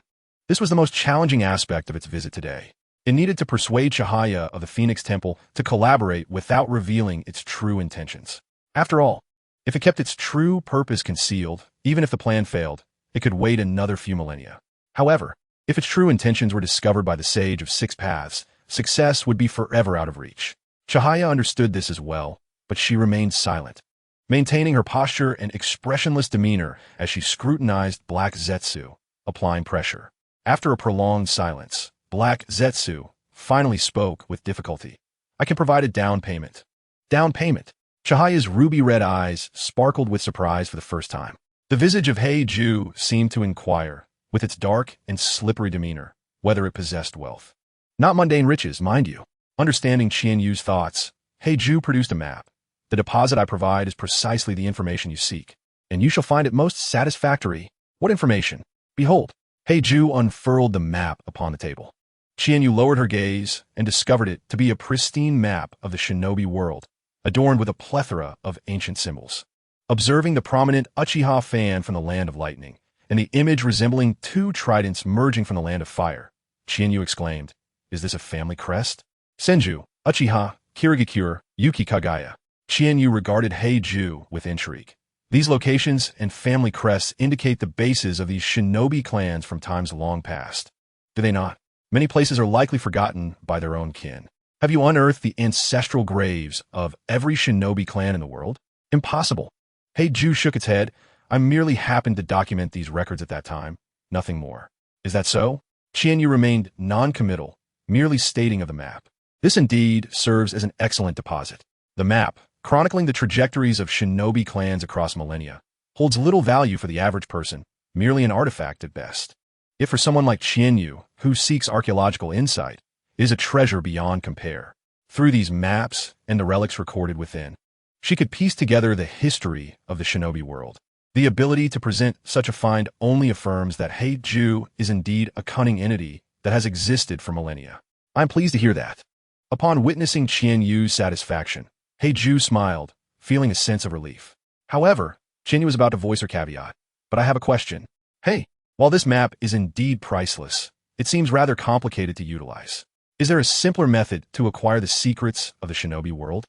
This was the most challenging aspect of its visit today. It needed to persuade Chihiya of the Phoenix Temple to collaborate without revealing its true intentions. After all, if it kept its true purpose concealed, even if the plan failed, it could wait another few millennia. However, if its true intentions were discovered by the Sage of Six Paths, success would be forever out of reach. Chihiya understood this as well, but she remained silent, maintaining her posture and expressionless demeanor as she scrutinized Black Zetsu, applying pressure. After a prolonged silence, Black Zetsu finally spoke with difficulty. I can provide a down payment. Down payment? Chihiya's ruby-red eyes sparkled with surprise for the first time. The visage of Heiju seemed to inquire, with its dark and slippery demeanor, whether it possessed wealth. Not mundane riches, mind you. Understanding Qianyu's thoughts, Heiju produced a map. The deposit I provide is precisely the information you seek, and you shall find it most satisfactory. What information? Behold. Heiju unfurled the map upon the table. Qianyu lowered her gaze and discovered it to be a pristine map of the shinobi world, adorned with a plethora of ancient symbols. Observing the prominent Uchiha fan from the Land of Lightning, and the image resembling 2 tridents merging from the Land of Fire, Qianyu exclaimed, "Is this a family crest?" Senju, Uchiha, Kirigakure, Yuki Kagaya. Qianyu regarded Heiju with intrigue. These locations and family crests indicate the bases of these shinobi clans from times long past. Do they not? Many places are likely forgotten by their own kin. Have you unearthed the ancestral graves of every shinobi clan in the world? Impossible. Heiju shook its head. I merely happened to document these records at that time. Nothing more. Is that so? Qianyu remained non-committal, merely stating of the map. This indeed serves as an excellent deposit. The map, chronicling the trajectories of shinobi clans across millennia, holds little value for the average person, merely an artifact at best. If for someone like Qianyu, who seeks archaeological insight, it is a treasure beyond compare. Through these maps and the relics recorded within, she could piece together the history of the shinobi world. The ability to present such a find only affirms that Heiju is indeed a cunning entity that has existed for millennia. I'm pleased to hear that. Upon witnessing Qianyu's satisfaction, Heiju smiled, feeling a sense of relief. However, Qianyu was about to voice her caveat. But I have a question. Hey, while this map is indeed priceless, it seems rather complicated to utilize. Is there a simpler method to acquire the secrets of the shinobi world?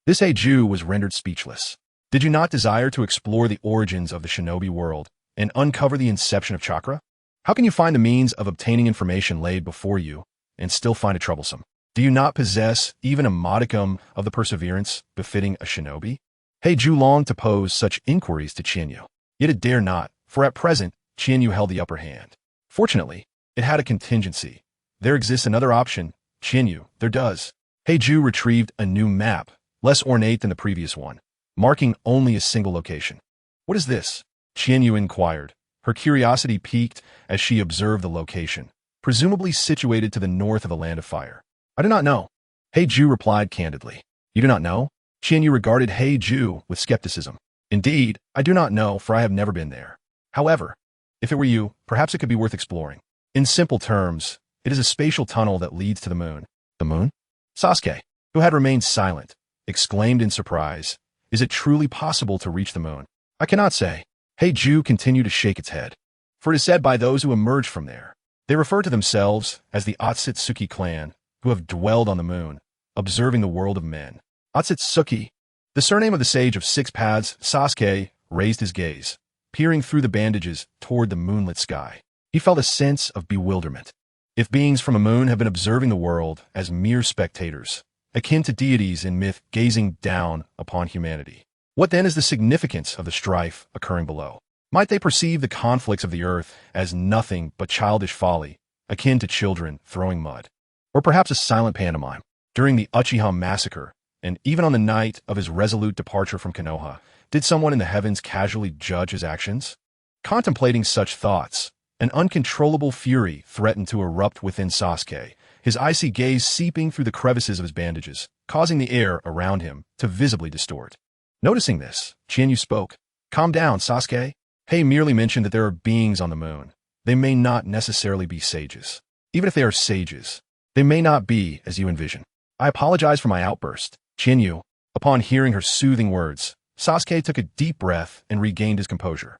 This Heiju was rendered speechless. Did you not desire to explore the origins of the shinobi world and uncover the inception of chakra? How can you find the means of obtaining information laid before you and still find it troublesome? Do you not possess even a modicum of the perseverance befitting a shinobi? Heiju longed to pose such inquiries to Qianyu, yet it dare not, for at present, Qianyu held the upper hand. Fortunately, it had a contingency. There exists another option. Qianyu, there does. Heiju retrieved a new map, less ornate than the previous one, marking only a single location. What is this? Qianyu inquired. Her curiosity piqued as she observed the location, presumably situated to the north of the Land of Fire. I do not know. Heiju replied candidly. You do not know? Qianyu regarded Heiju with skepticism. Indeed, I do not know, for I have never been there. However, if it were you, perhaps it could be worth exploring. In simple terms, it is a spatial tunnel that leads to the moon. The moon? Sasuke, who had remained silent, exclaimed in surprise. Is it truly possible to reach the moon? I cannot say. Heiju continued to shake its head. For it is said by those who emerged from there. They refer to themselves as the Otsutsuki clan, who have dwelled on the moon, observing the world of men. Otsutsuki, the surname of the sage of six paths. Sasuke raised his gaze, peering through the bandages toward the moonlit sky. He felt a sense of bewilderment. If beings from a moon have been observing the world as mere spectators, akin to deities in myth gazing down upon humanity, what then is the significance of the strife occurring below? Might they perceive the conflicts of the earth as nothing but childish folly, akin to children throwing mud? Or perhaps a silent pantomime? During the Uchiha massacre, and even on the night of his resolute departure from Konoha, did someone in the heavens casually judge his actions? Contemplating such thoughts, an uncontrollable fury threatened to erupt within Sasuke, his icy gaze seeping through the crevices of his bandages, causing the air around him to visibly distort. Noticing this, Qianyu spoke. Calm down, Sasuke. Hei merely mentioned that there are beings on the moon. They may not necessarily be sages. Even if they are sages, they may not be as you envision. I apologize for my outburst. Qianyu, upon hearing her soothing words, Sasuke took a deep breath and regained his composure.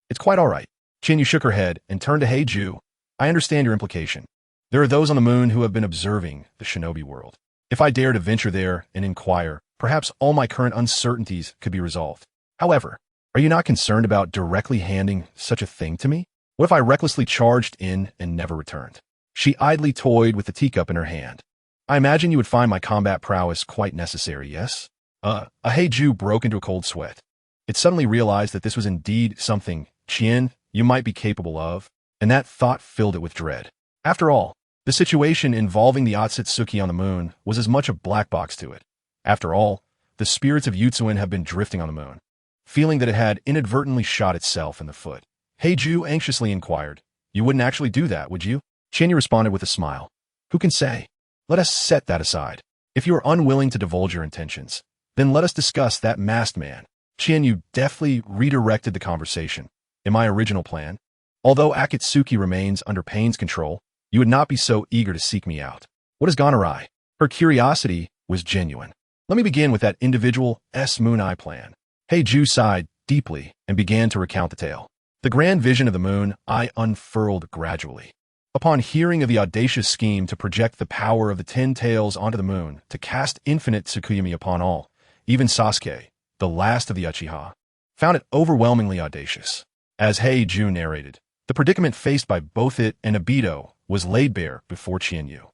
It's quite all right. Qianyu shook her head and turned to Heiju. I understand your implication. There are those on the moon who have been observing the shinobi world. If I dare to venture there and inquire, perhaps all my current uncertainties could be resolved. However, are you not concerned about directly handing such a thing to me? What if I recklessly charged in and never returned? She idly toyed with the teacup in her hand. I imagine you would find my combat prowess quite necessary, yes? Heiju broke into a cold sweat. It suddenly realized that this was indeed something, Qian, you might be capable of, and that thought filled it with dread. After all, the situation involving the Otsutsuki on the moon was as much a black box to it. After all, the spirits of Yutsuin have been drifting on the moon. Feeling that it had inadvertently shot itself in the foot, Heiju anxiously inquired, You wouldn't actually do that, would you? Qianyu responded with a smile. Who can say? Let us set that aside. If you are unwilling to divulge your intentions, then let us discuss that masked man. Qianyu deftly redirected the conversation. In my original plan, although Akatsuki remains under Pain's control, you would not be so eager to seek me out. What has gone awry? Her curiosity was genuine. Let me begin with that individual Moon Eye plan. Heiju sighed deeply and began to recount the tale. The grand vision of the moon eye unfurled gradually. Upon hearing of the audacious scheme to project the power of the 10 tails onto the moon to cast infinite Tsukuyami upon all, even Sasuke, the last of the Uchiha, found it overwhelmingly audacious. As Heiju narrated, the predicament faced by both it and Obito was laid bare before Qianyu.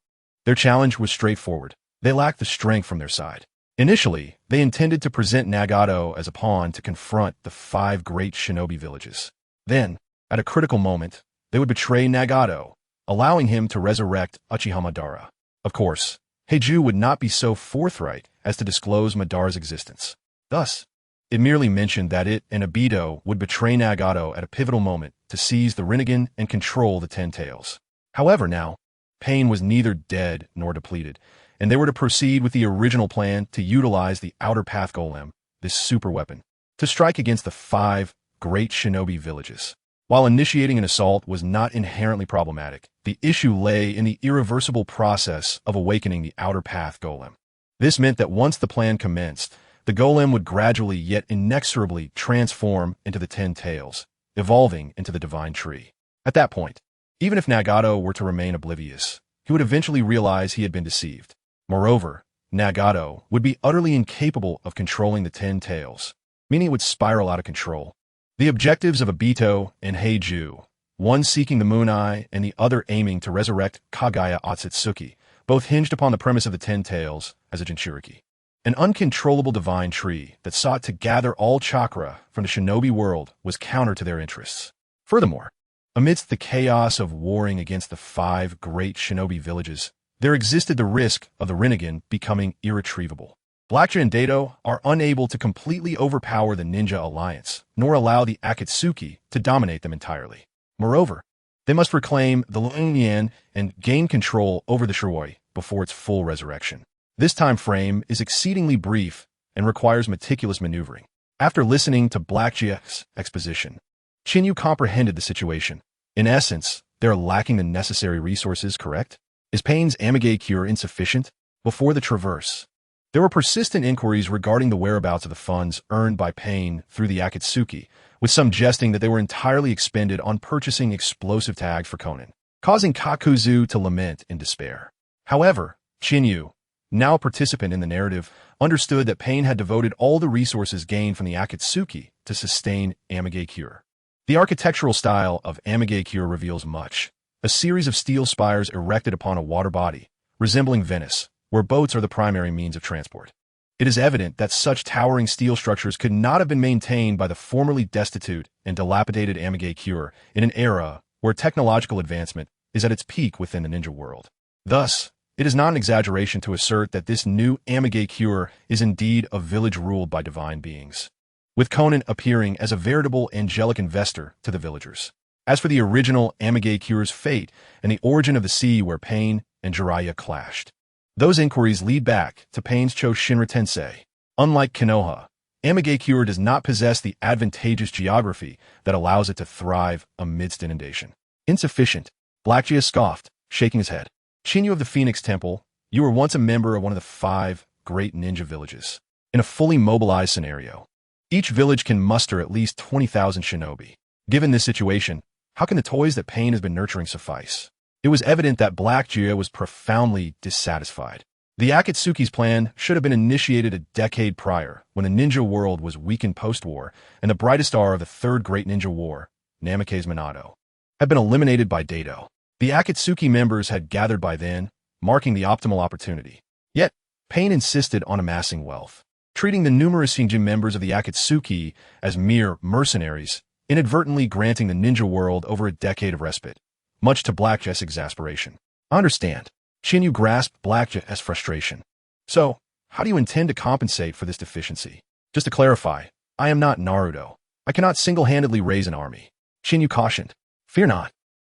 Their challenge was straightforward. They lacked the strength from their side. Initially, they intended to present Nagato as a pawn to confront the 5 great shinobi villages. Then, at a critical moment, they would betray Nagato, allowing him to resurrect Uchiha Madara. Of course, Heiju would not be so forthright as to disclose Madara's existence. Thus, it merely mentioned that it and Obito would betray Nagato at a pivotal moment to seize the Rinnegan and control the Ten Tails. However, now, Pain was neither dead nor depleted, and they were to proceed with the original plan to utilize the Outer Path Golem, this super weapon, to strike against the 5 great shinobi villages. While initiating an assault was not inherently problematic, the issue lay in the irreversible process of awakening the Outer Path Golem. This meant that once the plan commenced, the golem would gradually yet inexorably transform into the Ten Tails, evolving into the Divine Tree. At that point, even if Nagato were to remain oblivious, he would eventually realize he had been deceived. Moreover, Nagato would be utterly incapable of controlling the Ten Tails, meaning it would spiral out of control. The objectives of Obito and Heiju, one seeking the Moon Eye and the other aiming to resurrect Kagaya Otsutsuki, both hinged upon the premise of the Ten Tails as a Jinchuriki, an uncontrollable divine tree that sought to gather all chakra from the shinobi world was counter to their interests. Furthermore, amidst the chaos of warring against the 5 great shinobi villages, there existed the risk of the Rinnegan becoming irretrievable. Blackjaw and Dato are unable to completely overpower the Ninja Alliance, nor allow the Akatsuki to dominate them entirely. Moreover, they must reclaim the Luoyuan and gain control over the Shiroi before its full resurrection. This time frame is exceedingly brief and requires meticulous maneuvering. After listening to Blackjaw's exposition, Chinyu comprehended the situation. In essence, they are lacking the necessary resources, correct? Is Pain's Amage cure insufficient? Before the traverse, there were persistent inquiries regarding the whereabouts of the funds earned by Pain through the Akatsuki, with some jesting that they were entirely expended on purchasing explosive tags for Konan, causing Kakuzu to lament in despair. However, Chinyu, now a participant in the narrative, understood that Pain had devoted all the resources gained from the Akatsuki to sustain Amage cure. The architectural style of Amage cure reveals much. A series of steel spires erected upon a water body, resembling Venice, where boats are the primary means of transport. It is evident that such towering steel structures could not have been maintained by the formerly destitute and dilapidated Amage cure in an era where technological advancement is at its peak within the ninja world. Thus, it is not an exaggeration to assert that this new Amage cure is indeed a village ruled by divine beings, with Konan appearing as a veritable angelic investor to the villagers. As for the original Amage cure's fate and the origin of the sea where Pain and Jiraiya clashed, those inquiries lead back to Pain's Cho Shinra Tensei. Unlike Konoha, Amage cure does not possess the advantageous geography that allows it to thrive amidst inundation. Insufficient, Blackjaw scoffed, shaking his head. Chinyu of the Phoenix Temple, you were once a member of one of the 5 great ninja villages. In a fully mobilized scenario, each village can muster at least 20,000 shinobi. Given this situation, how can the toys that Pain has been nurturing suffice? It was evident that Blackjaw was profoundly dissatisfied. The Akatsuki's plan should have been initiated a decade prior, when the ninja world was weakened post-war, and the brightest star of the 3rd Great Ninja War, Namikaze Minato, had been eliminated by Dato. The Akatsuki members had gathered by then, marking the optimal opportunity. Yet, Pain insisted on amassing wealth, treating the numerous Shinjin members of the Akatsuki as mere mercenaries, inadvertently granting the ninja world over a decade of respite, much to Blackjaw's exasperation. I understand. Chinyu grasped Blackjaw's frustration. So, how do you intend to compensate for this deficiency? Just to clarify, I am not Naruto. I cannot single-handedly raise an army. Chinyu cautioned. Fear not.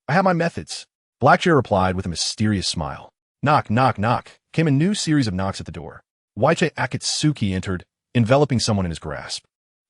I have my methods. Blackjaw replied with a mysterious smile. Knock, knock, knock, came a new series of knocks at the door. Waiche Akatsuki entered, enveloping someone in his grasp.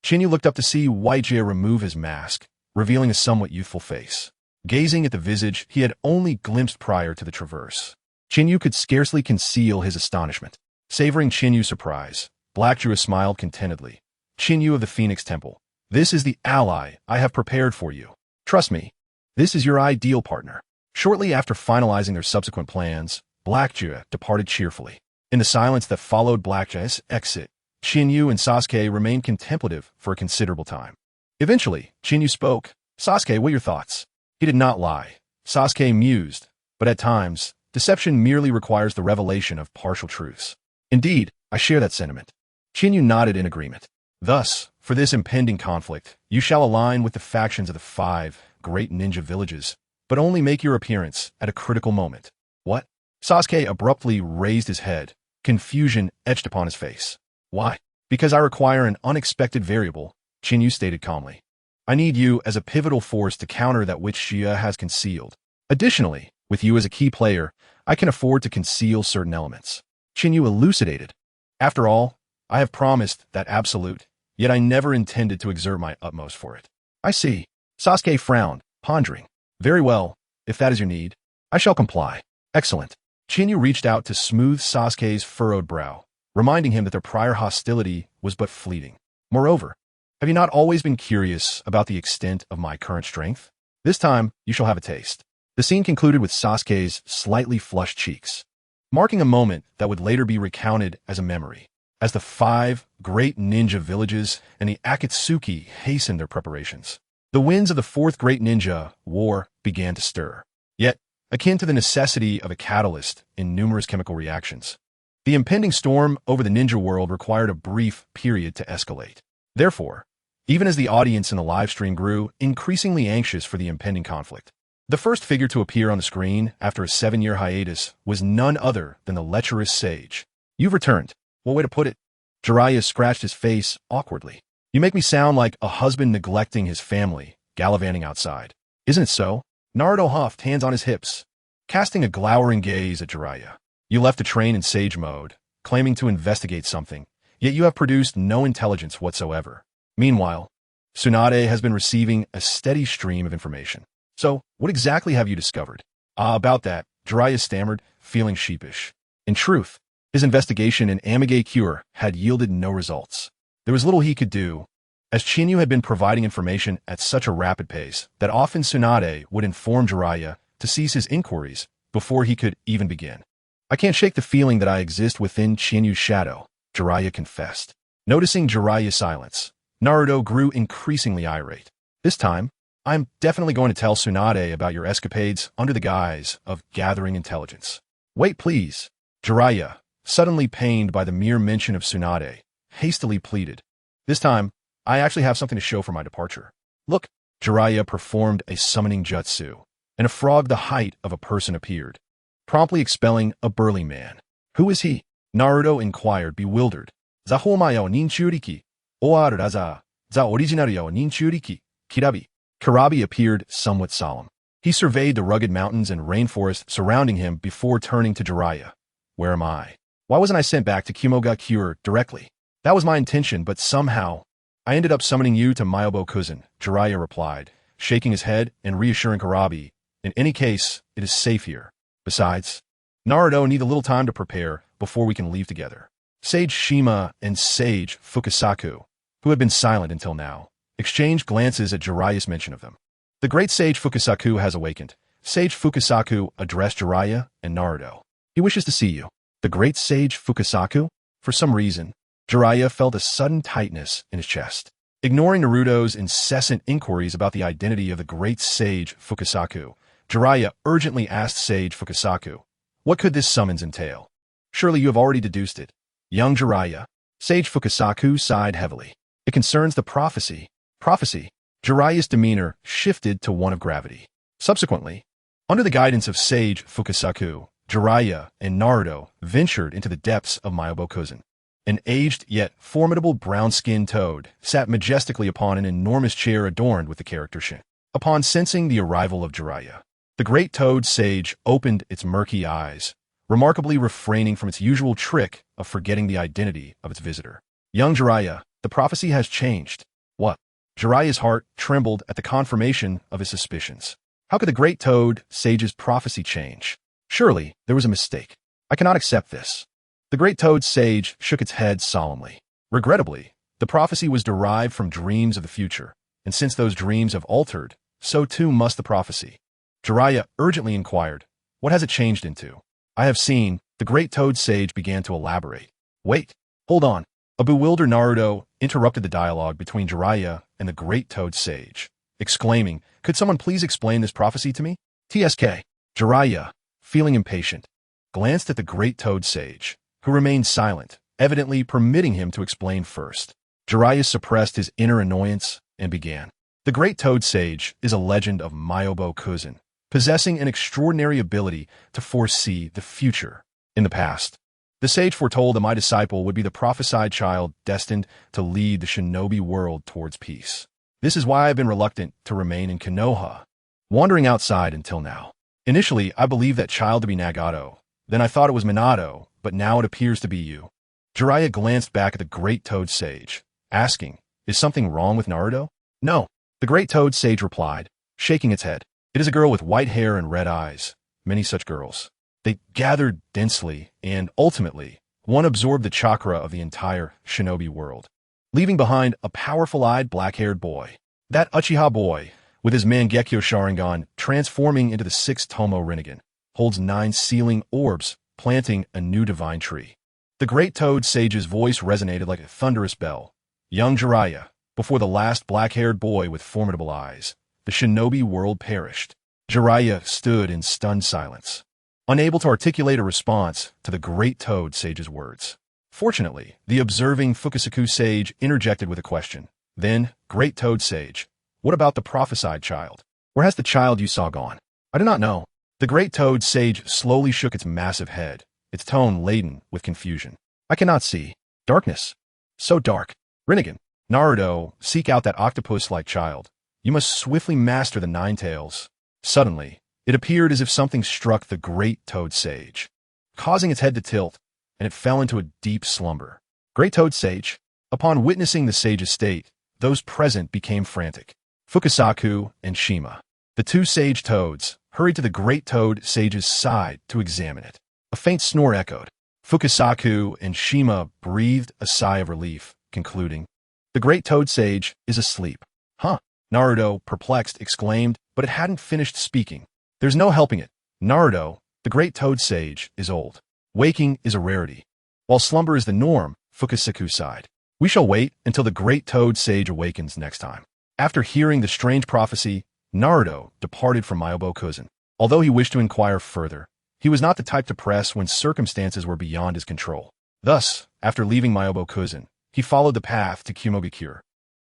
Chinyu looked up to see Waiche remove his mask, revealing a somewhat youthful face. Gazing at the visage he had only glimpsed prior to the traverse, Chinyu could scarcely conceal his astonishment. Savoring Chinyu's surprise, Blackjaw smiled contentedly. Chinyu of the Phoenix Temple, this is the ally I have prepared for you. Trust me, this is your ideal partner. Shortly after finalizing their subsequent plans, Blackjaw departed cheerfully. In the silence that followed Blackjaw's exit, Chinyu and Sasuke remained contemplative for a considerable time. Eventually, Chinyu spoke. Sasuke, what are your thoughts? He did not lie. Sasuke mused, but at times, Deception merely requires the revelation of partial truths. Indeed, I share that sentiment. Chinyu nodded in agreement. Thus, for this impending conflict, you shall align with the factions of the 5 great ninja villages, but only make your appearance at a critical moment. What? Sasuke abruptly raised his head, confusion etched upon his face. Why? Because I require an unexpected variable, Chinyu stated calmly. I need you as a pivotal force to counter that which Xia has concealed. Additionally, with you as a key player, I can afford to conceal certain elements. Chinyu elucidated. After all, I have promised that absolute, yet I never intended to exert my utmost for it. I see. Sasuke frowned, pondering. Very well, if that is your need, I shall comply. Excellent. Chinyu reached out to smooth Sasuke's furrowed brow, reminding him that their prior hostility was but fleeting. Moreover, have you not always been curious about the extent of my current strength? This time, you shall have a taste. The scene concluded with Sasuke's slightly flushed cheeks, marking a moment that would later be recounted as a memory, as the 5 great ninja villages and the Akatsuki hastened their preparations. The winds of the 4th great ninja war began to stir, yet akin to the necessity of a catalyst in numerous chemical reactions. The impending storm over the ninja world required a brief period to escalate. Therefore, even as the audience in the live stream grew increasingly anxious for the impending conflict, the first figure to appear on the screen after a 7-year hiatus was none other than the lecherous sage. You've returned. What way to put it? Jiraiya scratched his face awkwardly. You make me sound like a husband neglecting his family, gallivanting outside. Isn't it so? Naruto huffed, hands on his hips, casting a glowering gaze at Jiraiya. You left to train in sage mode, claiming to investigate something, yet you have produced no intelligence whatsoever. Meanwhile, Tsunade has been receiving a steady stream of information. So, what exactly have you discovered? About that, Jiraiya stammered, feeling sheepish. In truth, his investigation in Amage Cure had yielded no results. There was little he could do, as Chinyu had been providing information at such a rapid pace that often Tsunade would inform Jiraiya to cease his inquiries before he could even begin. I can't shake the feeling that I exist within Chinyu's shadow, Jiraiya confessed. Noticing Jiraiya's silence, Naruto grew increasingly irate. This time, I'm definitely going to tell Tsunade about your escapades under the guise of gathering intelligence. Wait, please. Jiraiya, suddenly pained by the mere mention of Tsunade, hastily pleaded. This time, I actually have something to show for my departure. Look, Jiraiya performed a summoning jutsu, and a frog the height of a person appeared, promptly expelling a burly man. Who is he? Naruto inquired, bewildered. Zahomaya o ninchuriki, oaru raza, za originario o ninchuriki, kirabi. Karabi appeared somewhat solemn. He surveyed the rugged mountains and rainforest surrounding him before turning to Jiraiya. Where am I? Why wasn't I sent back to Kimoga Cure directly? That was my intention, but somehow I ended up summoning you to Myobo-Kuzan, Jiraiya replied, shaking his head and reassuring Karabi. In any case, it is safe here. Besides, Naruto need a little time to prepare before we can leave together. Sage Shima and Sage Fukasaku, who had been silent until now, exchanged glances at Jiraiya's mention of them. The great Sage Fukasaku has awakened. Sage Fukasaku addressed Jiraiya and Naruto. He wishes to see you. The great Sage Fukasaku? For some reason, Jiraiya felt a sudden tightness in his chest. Ignoring Naruto's incessant inquiries about the identity of the great Sage Fukasaku, Jiraiya urgently asked Sage Fukasaku, what could this summons entail? Surely you have already deduced it. Young Jiraiya. Sage Fukasaku sighed heavily. It concerns the prophecy. Prophecy. Jiraiya's demeanor shifted to one of gravity. Subsequently, under the guidance of Sage Fukasaku, Jiraiya and Naruto ventured into the depths of Myobo-Kuzan. An aged yet formidable brown-skinned toad sat majestically upon an enormous chair adorned with the character Shin. Upon sensing the arrival of Jiraiya, the great toad sage opened its murky eyes, remarkably refraining from its usual trick of forgetting the identity of its visitor. Young Jiraiya, the prophecy has changed. What? Jiraiya's heart trembled at the confirmation of his suspicions. How could the great toad sage's prophecy change? Surely, there was a mistake. I cannot accept this. The great toad sage shook its head solemnly. Regrettably, the prophecy was derived from dreams of the future, and since those dreams have altered, so too must the prophecy. Jiraiya urgently inquired, what has it changed into? I have seen, the great toad sage began to elaborate. Wait, hold on. A bewildered Naruto interrupted the dialogue between Jiraiya and the great toad sage, exclaiming, could someone please explain this prophecy to me? TSK. Jiraiya, feeling impatient, glanced at the great toad sage, who remained silent, evidently permitting him to explain first. Jiraiya suppressed his inner annoyance and began. The great toad sage is a legend of Myobo Kuzan, possessing an extraordinary ability to foresee the future. In the past, the sage foretold that my disciple would be the prophesied child destined to lead the shinobi world towards peace. This is why I've been reluctant to remain in Konoha, wandering outside until now. Initially, I believed that child to be Nagato. Then I thought it was Minato, but now it appears to be you. Jiraiya glanced back at the great toad sage, asking, "Is something wrong with Naruto?" "No," the great toad sage replied, shaking its head. "It is a girl with white hair and red eyes. Many such girls. They gathered densely, and ultimately, one absorbed the chakra of the entire shinobi world, leaving behind a powerful-eyed black-haired boy. That Uchiha boy, with his Mangekyo Sharingan transforming into the 6th Tomo Rinnegan, holds 9 sealing orbs, planting a new divine tree." The great toad sage's voice resonated like a thunderous bell. Young Jiraiya, before the last black-haired boy with formidable eyes, the shinobi world perished. Jiraiya stood in stunned silence, unable to articulate a response to the great toad sage's words. Fortunately, the observing Fukusaku sage interjected with a question. "Then, great toad sage, what about the prophesied child? Where has the child you saw gone?" "I do not know." The great toad sage slowly shook its massive head, its tone laden with confusion. "I cannot see. Darkness. So dark. Rinnegan, Naruto, seek out that octopus-like child. You must swiftly master the 9 tails." Suddenly, it appeared as if something struck the great toad sage, causing its head to tilt, and it fell into a deep slumber. Great toad sage. Upon witnessing the sage's state, those present became frantic. Fukusaku and Shima, the 2 sage toads, hurried to the great toad sage's side to examine it. A faint snore echoed. Fukusaku and Shima breathed a sigh of relief, concluding, "The great toad sage is asleep." "Huh?" Naruto, perplexed, exclaimed, but it hadn't finished speaking. "There's no helping it. Naruto, the great toad sage, is old. Waking is a rarity, while slumber is the norm," Fukusaku sighed. "We shall wait until the great toad sage awakens next time." After hearing the strange prophecy, Naruto departed from Myobo Kuzan. Although he wished to inquire further, he was not the type to press when circumstances were beyond his control. Thus, after leaving Myobo Kuzan, he followed the path to Kumogakure,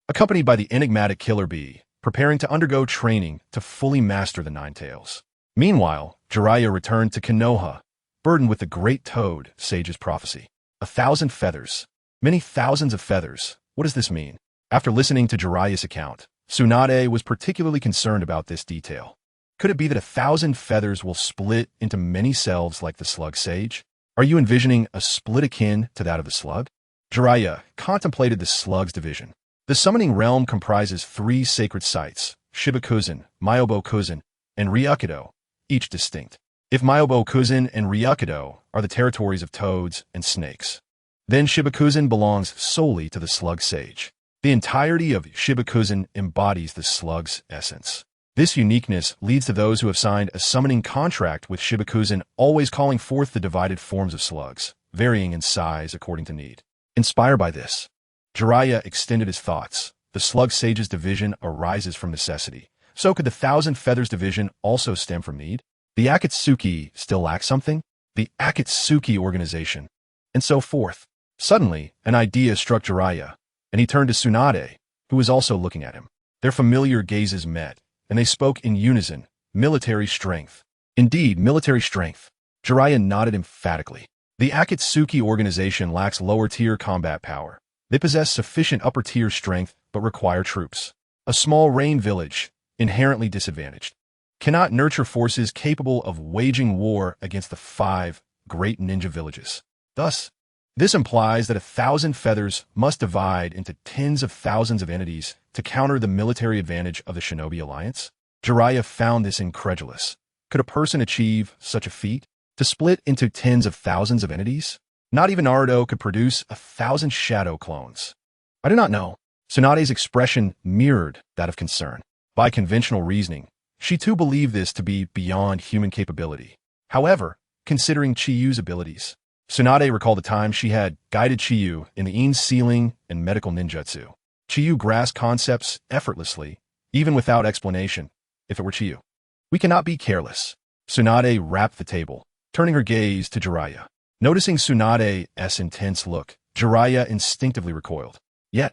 accompanied by the enigmatic Killer Bee, preparing to undergo training to fully master the 9 tails. Meanwhile, Jiraiya returned to Konoha, burdened with the great toad sage's prophecy. 1,000 feathers. Many thousands of feathers. What does this mean? After listening to Jiraiya's account, Tsunade was particularly concerned about this detail. Could it be that 1,000 feathers will split into many selves like the slug sage? Are you envisioning a split akin to that of the slug? Jiraiya contemplated the slug's division. The summoning realm comprises 3 sacred sites, Shibakuzan, Myobo Kuzan, and Ryukido, each distinct. If Myobo Kuzan and Ryukido are the territories of toads and snakes, then Shibakuzan belongs solely to the slug sage. The entirety of Shibakuzan embodies the slug's essence. This uniqueness leads to those who have signed a summoning contract with Shibakuzan always calling forth the divided forms of slugs, varying in size according to need. Inspired by this, Jiraiya extended his thoughts. The slug sage's division arises from necessity. So could the 1,000 feathers division also stem from need? The Akatsuki still lacks something? The Akatsuki organization. And so forth. Suddenly, an idea struck Jiraiya, and he turned to Tsunade, who was also looking at him. Their familiar gazes met, and they spoke in unison. Military strength. Indeed, military strength. Jiraiya nodded emphatically. The Akatsuki organization lacks lower-tier combat power. They possess sufficient upper-tier strength, but require troops. A small rain village, inherently disadvantaged, cannot nurture forces capable of waging war against the 5 great ninja villages. Thus, this implies that 1,000 feathers must divide into tens of thousands of entities to counter the military advantage of the Shinobi Alliance. Jiraiya found this incredulous. Could a person achieve such a feat? To split into tens of thousands of entities? Not even Naruto could produce 1,000 shadow clones. I do not know. Tsunade's expression mirrored that of concern. By conventional reasoning, she too believed this to be beyond human capability. However, considering Chiyu's abilities, Tsunade recalled the time she had guided Chiyu in the sealing and medical ninjutsu. Chiyu grasped concepts effortlessly, even without explanation, if it were Chiyu. We cannot be careless. Tsunade rapped the table, turning her gaze to Jiraiya. Noticing Tsunade's intense look, Jiraiya instinctively recoiled. Yet,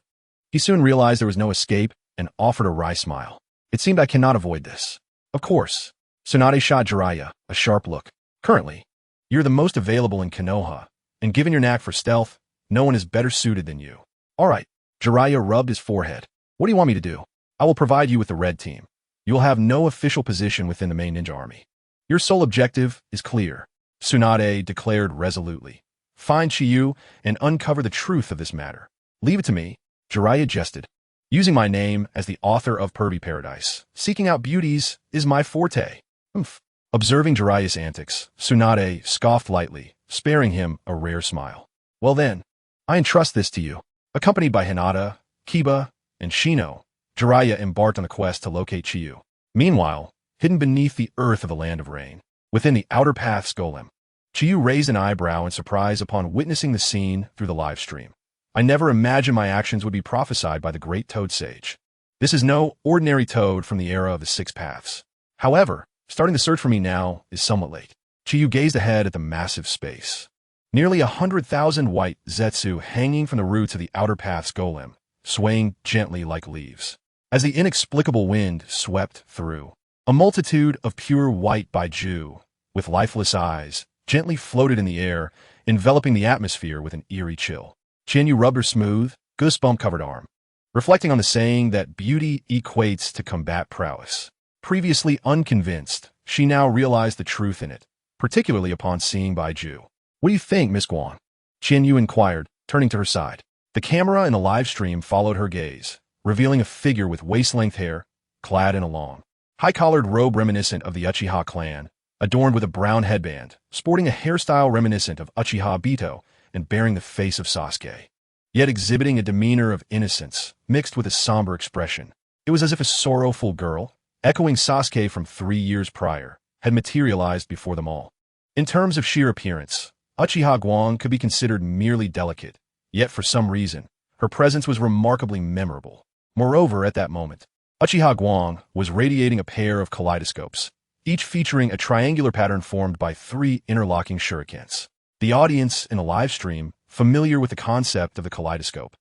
he soon realized there was no escape and offered a wry smile. It seemed I cannot avoid this. Of course. Tsunade shot Jiraiya a sharp look. Currently, you're the most available in Konoha, and given your knack for stealth, no one is better suited than you. All right. Jiraiya rubbed his forehead. What do you want me to do? I will provide you with the red team. You will have no official position within the main ninja army. Your sole objective is clear, Tsunade declared resolutely. Find Chiyu and uncover the truth of this matter. Leave it to me, Jiraiya jested. Using my name as the author of Pervy Paradise, seeking out beauties is my forte. Oomph. Observing Jiraiya's antics, Tsunade scoffed lightly, sparing him a rare smile. Well then, I entrust this to you. Accompanied by Hinata, Kiba, and Shino, Jiraiya embarked on a quest to locate Chiyu. Meanwhile, hidden beneath the earth of the Land of Rain, within the Outer Path's golem, Chiyu raised an eyebrow in surprise upon witnessing the scene through the live stream. I never imagined my actions would be prophesied by the great Toad Sage. This is no ordinary Toad from the era of the Six Paths. However, starting the search for me now is somewhat late. Chiyu gazed ahead at the massive space. Nearly 100,000 white Zetsu hanging from the roots of the Outer Path's golem, swaying gently like leaves. As the inexplicable wind swept through, a multitude of pure white Baiju, with lifeless eyes, gently floated in the air, enveloping the atmosphere with an eerie chill. Qianyu rubbed her smooth, goosebump-covered arm, reflecting on the saying that beauty equates to combat prowess. Previously unconvinced, she now realized the truth in it, particularly upon seeing Baiju. What do you think, Miss Guan? Qianyu inquired, turning to her side. The camera in the live stream followed her gaze, revealing a figure with waist-length hair, clad in a long, high-collared robe reminiscent of the Uchiha clan, adorned with a brown headband, sporting a hairstyle reminiscent of Uchiha Bito, and bearing the face of Sasuke, yet exhibiting a demeanor of innocence, mixed with a somber expression. It was as if a sorrowful girl, echoing Sasuke from 3 years prior, had materialized before them all. In terms of sheer appearance, Uchiha Guang could be considered merely delicate, yet for some reason, her presence was remarkably memorable. Moreover, at that moment, Uchiha Guang was radiating a pair of kaleidoscopes, each featuring a triangular pattern formed by 3 interlocking shurikens. The audience in a live stream, familiar with the concept of the kaleidoscope,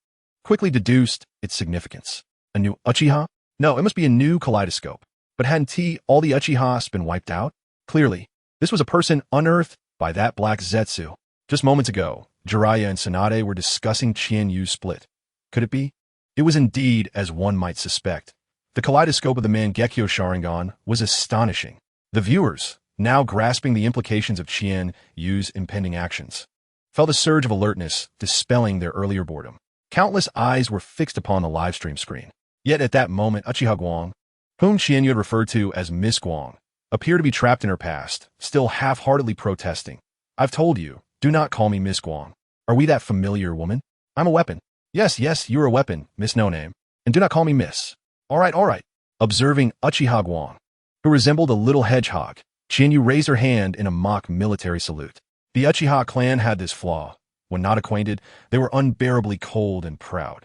quickly deduced its significance. A new Uchiha? No, it must be a new kaleidoscope. But hadn't all the Uchihas been wiped out? Clearly, this was a person unearthed by that black Zetsu. Just moments ago, Jiraiya and Tsunade were discussing Qianyu's split. Could it be? It was indeed as one might suspect. The kaleidoscope of the Mangekyo Sharingan was astonishing. The viewers, now grasping the implications of Qianyu's impending actions, felt a surge of alertness, dispelling their earlier boredom. Countless eyes were fixed upon the livestream screen. Yet at that moment, Uchiha Guang, whom Qianyu had referred to as Miss Guang, appeared to be trapped in her past, still half-heartedly protesting. I've told you, do not call me Miss Guang. Are we that familiar, woman? I'm a weapon. Yes, you're a weapon, Miss No Name. And do not call me Miss. All right. Observing Uchiha Guang, who resembled a little hedgehog, Qianyu raised her hand in a mock military salute. The Uchiha clan had this flaw. When not acquainted, they were unbearably cold and proud,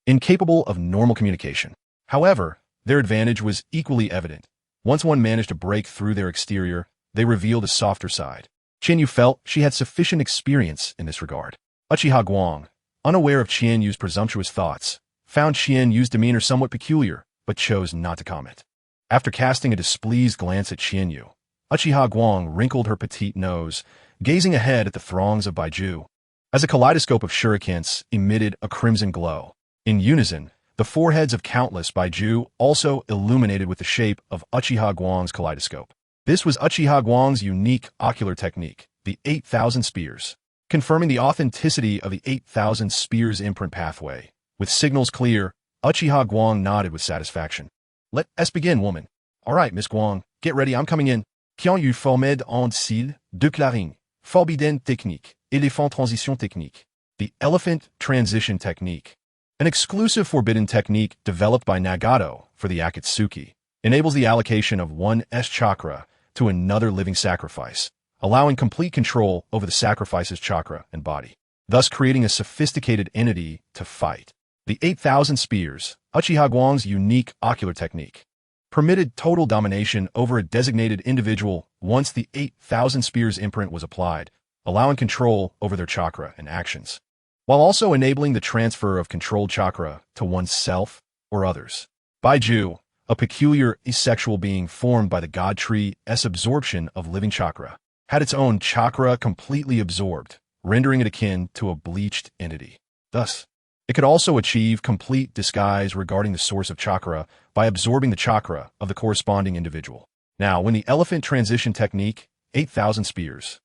incapable of normal communication. However, their advantage was equally evident. Once one managed to break through their exterior, they revealed a softer side. Qianyu felt she had sufficient experience in this regard. Uchiha Guang, unaware of Qianyu's presumptuous thoughts, found Qianyu's demeanor somewhat peculiar, but chose not to comment. After casting a displeased glance at Qianyu, Uchiha Guang wrinkled her petite nose, gazing ahead at the throngs of Baiju. As a kaleidoscope of shurikens emitted a crimson glow, in unison, the foreheads of countless Baiju also illuminated with the shape of Uchiha Guang's kaleidoscope. This was Uchiha Guang's unique ocular technique, the 8,000 spears, confirming the authenticity of the 8,000 spears imprint pathway. With signals clear, Uchiha Guang nodded with satisfaction. Let us begin, woman. All right, Miss Guang, get ready, I'm coming in. Quand you formed en style de claring, forbidden technique, elephant transition technique. The elephant transition technique, an exclusive forbidden technique developed by Nagato for the Akatsuki, enables the allocation of one S chakra to another living sacrifice, allowing complete control over the sacrifice's chakra and body, thus creating a sophisticated entity to fight. The 8,000 spears, Uchiha Guang's unique ocular technique, permitted total domination over a designated individual once the 8,000 spears imprint was applied, allowing control over their chakra and actions, while also enabling the transfer of controlled chakra to oneself or others. Baiju, a peculiar asexual being formed by the god tree's absorption of living chakra, had its own chakra completely absorbed, rendering it akin to a bleached entity. Thus, it could also achieve complete disguise regarding the source of chakra by absorbing the chakra of the corresponding individual. Now, when the elephant transition technique, 8,000 spears,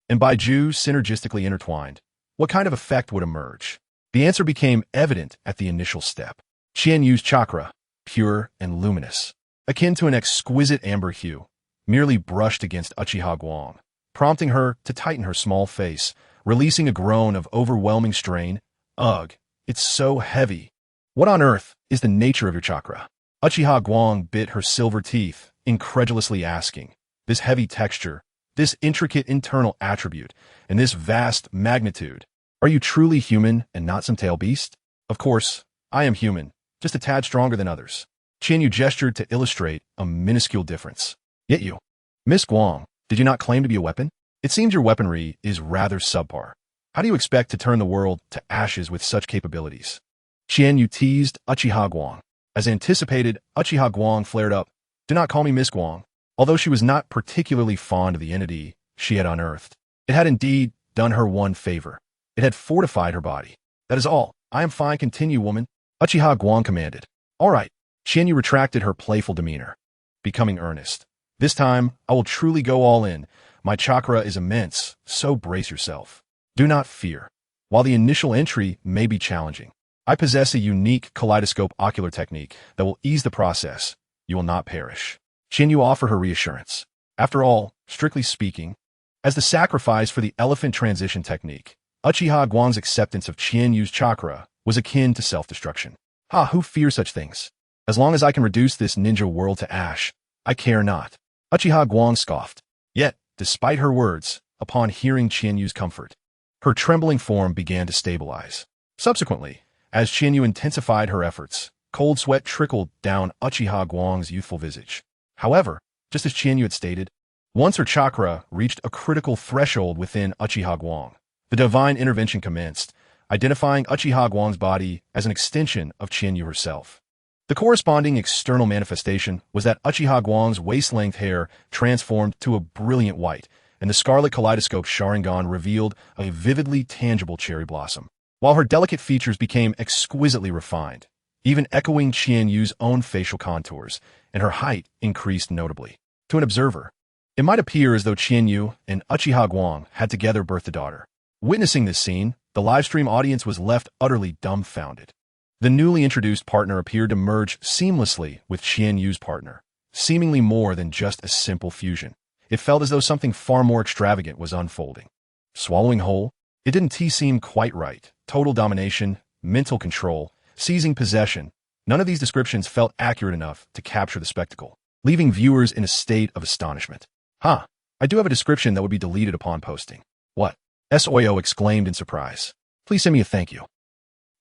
and Baiju synergistically intertwined, what kind of effect would emerge? The answer became evident at the initial step. Qianyu's chakra, pure and luminous, akin to an exquisite amber hue, merely brushed against Uchiha Guang, prompting her to tighten her small face, releasing a groan of overwhelming strain. Ugh, it's so heavy. What on earth is the nature of your chakra? Uchiha Guang bit her silver teeth, incredulously asking. This heavy texture, this intricate internal attribute, and this vast magnitude. Are you truly human and not some tail beast? Of course, I am human, just a tad stronger than others. Qianyu gestured to illustrate a minuscule difference. Yet you, Miss Guang, did you not claim to be a weapon? It seems your weaponry is rather subpar. How do you expect to turn the world to ashes with such capabilities? Qianyu teased Uchiha Guang. As anticipated, Uchiha Guang flared up. Do not call me Miss Guang. Although she was not particularly fond of the entity she had unearthed, it had indeed done her one favor. It had fortified her body. That is all. I am fine. Continue, woman. Uchiha Guang commanded. All right. Qianyu retracted her playful demeanor, becoming earnest. This time, I will truly go all in. My chakra is immense, so brace yourself. Do not fear. While the initial entry may be challenging, I possess a unique kaleidoscope ocular technique that will ease the process. You will not perish. Qianyu offered her reassurance. After all, strictly speaking, as the sacrifice for the elephant transition technique, Uchiha Guang's acceptance of Qianyu's chakra was akin to self-destruction. Ha, who fears such things? As long as I can reduce this ninja world to ash, I care not. Uchiha Guang scoffed. Yet, despite her words, upon hearing Qianyu's comfort, her trembling form began to stabilize. Subsequently, as Qianyu intensified her efforts, cold sweat trickled down Uchiha Guang's youthful visage. However, just as Qianyu had stated, once her chakra reached a critical threshold within Uchiha Guang, the divine intervention commenced, identifying Uchiha Guang's body as an extension of Qianyu herself. The corresponding external manifestation was that Uchiha Guang's waist-length hair transformed to a brilliant white, and the scarlet kaleidoscope Sharingan revealed a vividly tangible cherry blossom, while her delicate features became exquisitely refined, even echoing Qianyu's own facial contours, and her height increased notably. To an observer, it might appear as though Qianyu and Uchiha Guang had together birthed a daughter. Witnessing this scene, the livestream audience was left utterly dumbfounded. The newly introduced partner appeared to merge seamlessly with Qianyu's partner, seemingly more than just a simple fusion. It felt as though something far more extravagant was unfolding. Swallowing whole, it didn't seem quite right. Total domination, mental control, seizing possession. None of these descriptions felt accurate enough to capture the spectacle, leaving viewers in a state of astonishment. I do have a description that would be deleted upon posting. What? Soyo exclaimed in surprise. Please send me a thank you.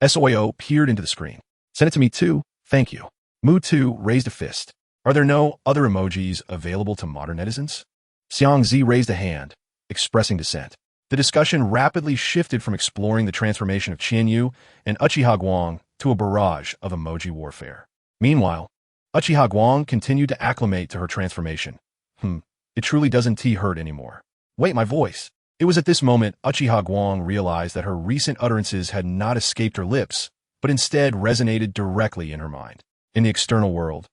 Soyo peered into the screen. Send it to me too, thank you. Mu2 raised a fist. Are there no other emojis available to modern netizens? Xiangzi raised a hand, expressing dissent. The discussion rapidly shifted from exploring the transformation of Qianyu and Uchiha Guang to a barrage of emoji warfare. Meanwhile, Uchiha Guang continued to acclimate to her transformation. It truly doesn't hurt anymore. Wait, my voice. It was at this moment Uchiha Guang realized that her recent utterances had not escaped her lips, but instead resonated directly in her mind. In the external world,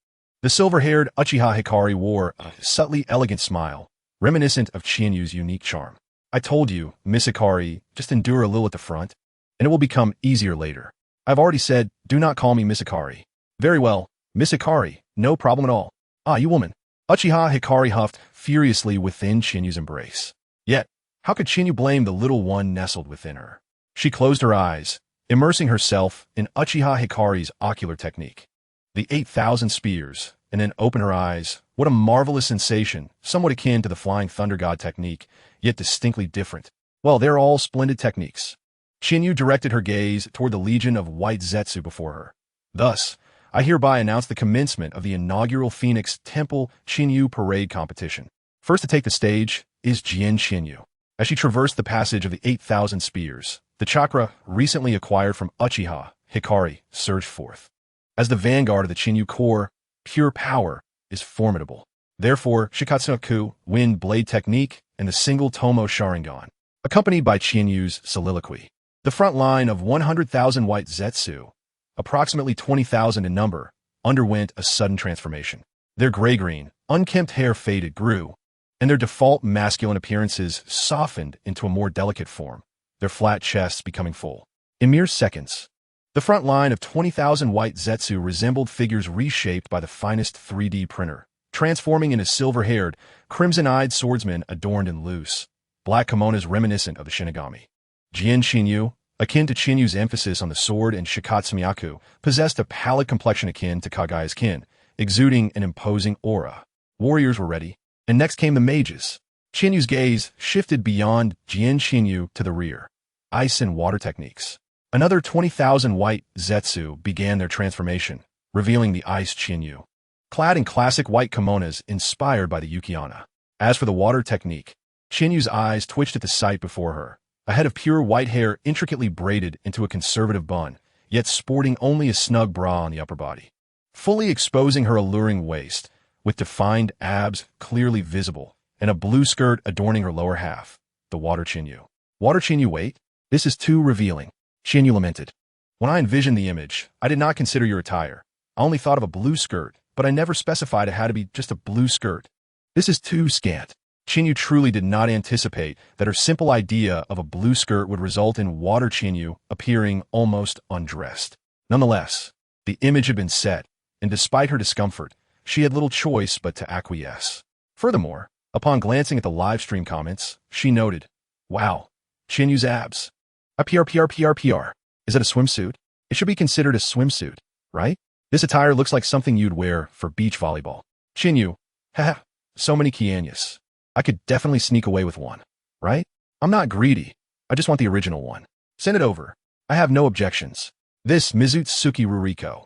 the silver-haired Uchiha Hikari wore a subtly elegant smile, reminiscent of Qianyu's unique charm. I told you, Miss Hikari, just endure a little at the front, and it will become easier later. I've already said, do not call me Miss Hikari. Very well, Miss Hikari, no problem at all. You woman. Uchiha Hikari huffed furiously within Qianyu's embrace. Yet, how could Qianyu blame the little one nestled within her? She closed her eyes, immersing herself in Uchiha Hikari's ocular technique. The 8,000 spears, and then opened her eyes. What a marvelous sensation, somewhat akin to the Flying Thunder God technique, yet distinctly different. Well, they're all splendid techniques. Qianyu directed her gaze toward the legion of white Zetsu before her. Thus, I hereby announce the commencement of the inaugural Phoenix TempleChiu parade competition. First to take the stage is Gatesfrom. As she traversed the passage of the 8,000 spears, the chakra, recently acquired from Uchiha Hikari, surged forth. As the vanguard of the Chinyu core, pure power is formidable. Therefore, Shikatsunaku, wind blade technique, and the single Tomo Sharingan, accompanied by Chinyu's soliloquy. The front line of 100,000 white Zetsu, approximately 20,000 in number, underwent a sudden transformation. Their gray-green, unkempt hair faded, grew, and their default masculine appearances softened into a more delicate form, their flat chests becoming full. In mere seconds, the front line of 20,000 white Zetsu resembled figures reshaped by the finest 3D printer, transforming into silver-haired, crimson-eyed swordsmen adorned in loose, black kimonos reminiscent of the Shinigami. Jin Shinyu, akin to Chinyu's emphasis on the sword, and Shikatsumiyaku, possessed a pallid complexion akin to Kagaya's kin, exuding an imposing aura. Warriors were ready, and next came the mages. Chinyu's gaze shifted beyond Jin Shinyu to the rear. Ice and water techniques. Another 20,000 white Zetsu began their transformation, revealing the ice Chinyu, clad in classic white kimonos inspired by the Ukiana. As for the water technique, Chinyu's eyes twitched at the sight before her, a head of pure white hair intricately braided into a conservative bun, yet sporting only a snug bra on the upper body, fully exposing her alluring waist, with defined abs clearly visible, and a blue skirt adorning her lower half. The water Chinyu. Water Chinyu, wait, this is too revealing. Chinyu lamented. When I envisioned the image, I did not consider your attire. I only thought of a blue skirt, but I never specified it had to be just a blue skirt. This is too scant. Chinyu truly did not anticipate that her simple idea of a blue skirt would result in water Chinyu appearing almost undressed. Nonetheless, the image had been set, and despite her discomfort, she had little choice but to acquiesce. Furthermore, upon glancing at the livestream comments, she noted, "Wow, Chinyu's abs. A PR. Is it a swimsuit? It should be considered a swimsuit, right? This attire looks like something you'd wear for beach volleyball. Chinyu, haha, so many Kianyas. I could definitely sneak away with one, right? I'm not greedy. I just want the original one. Send it over. I have no objections. This Mizutsuki Ruriko.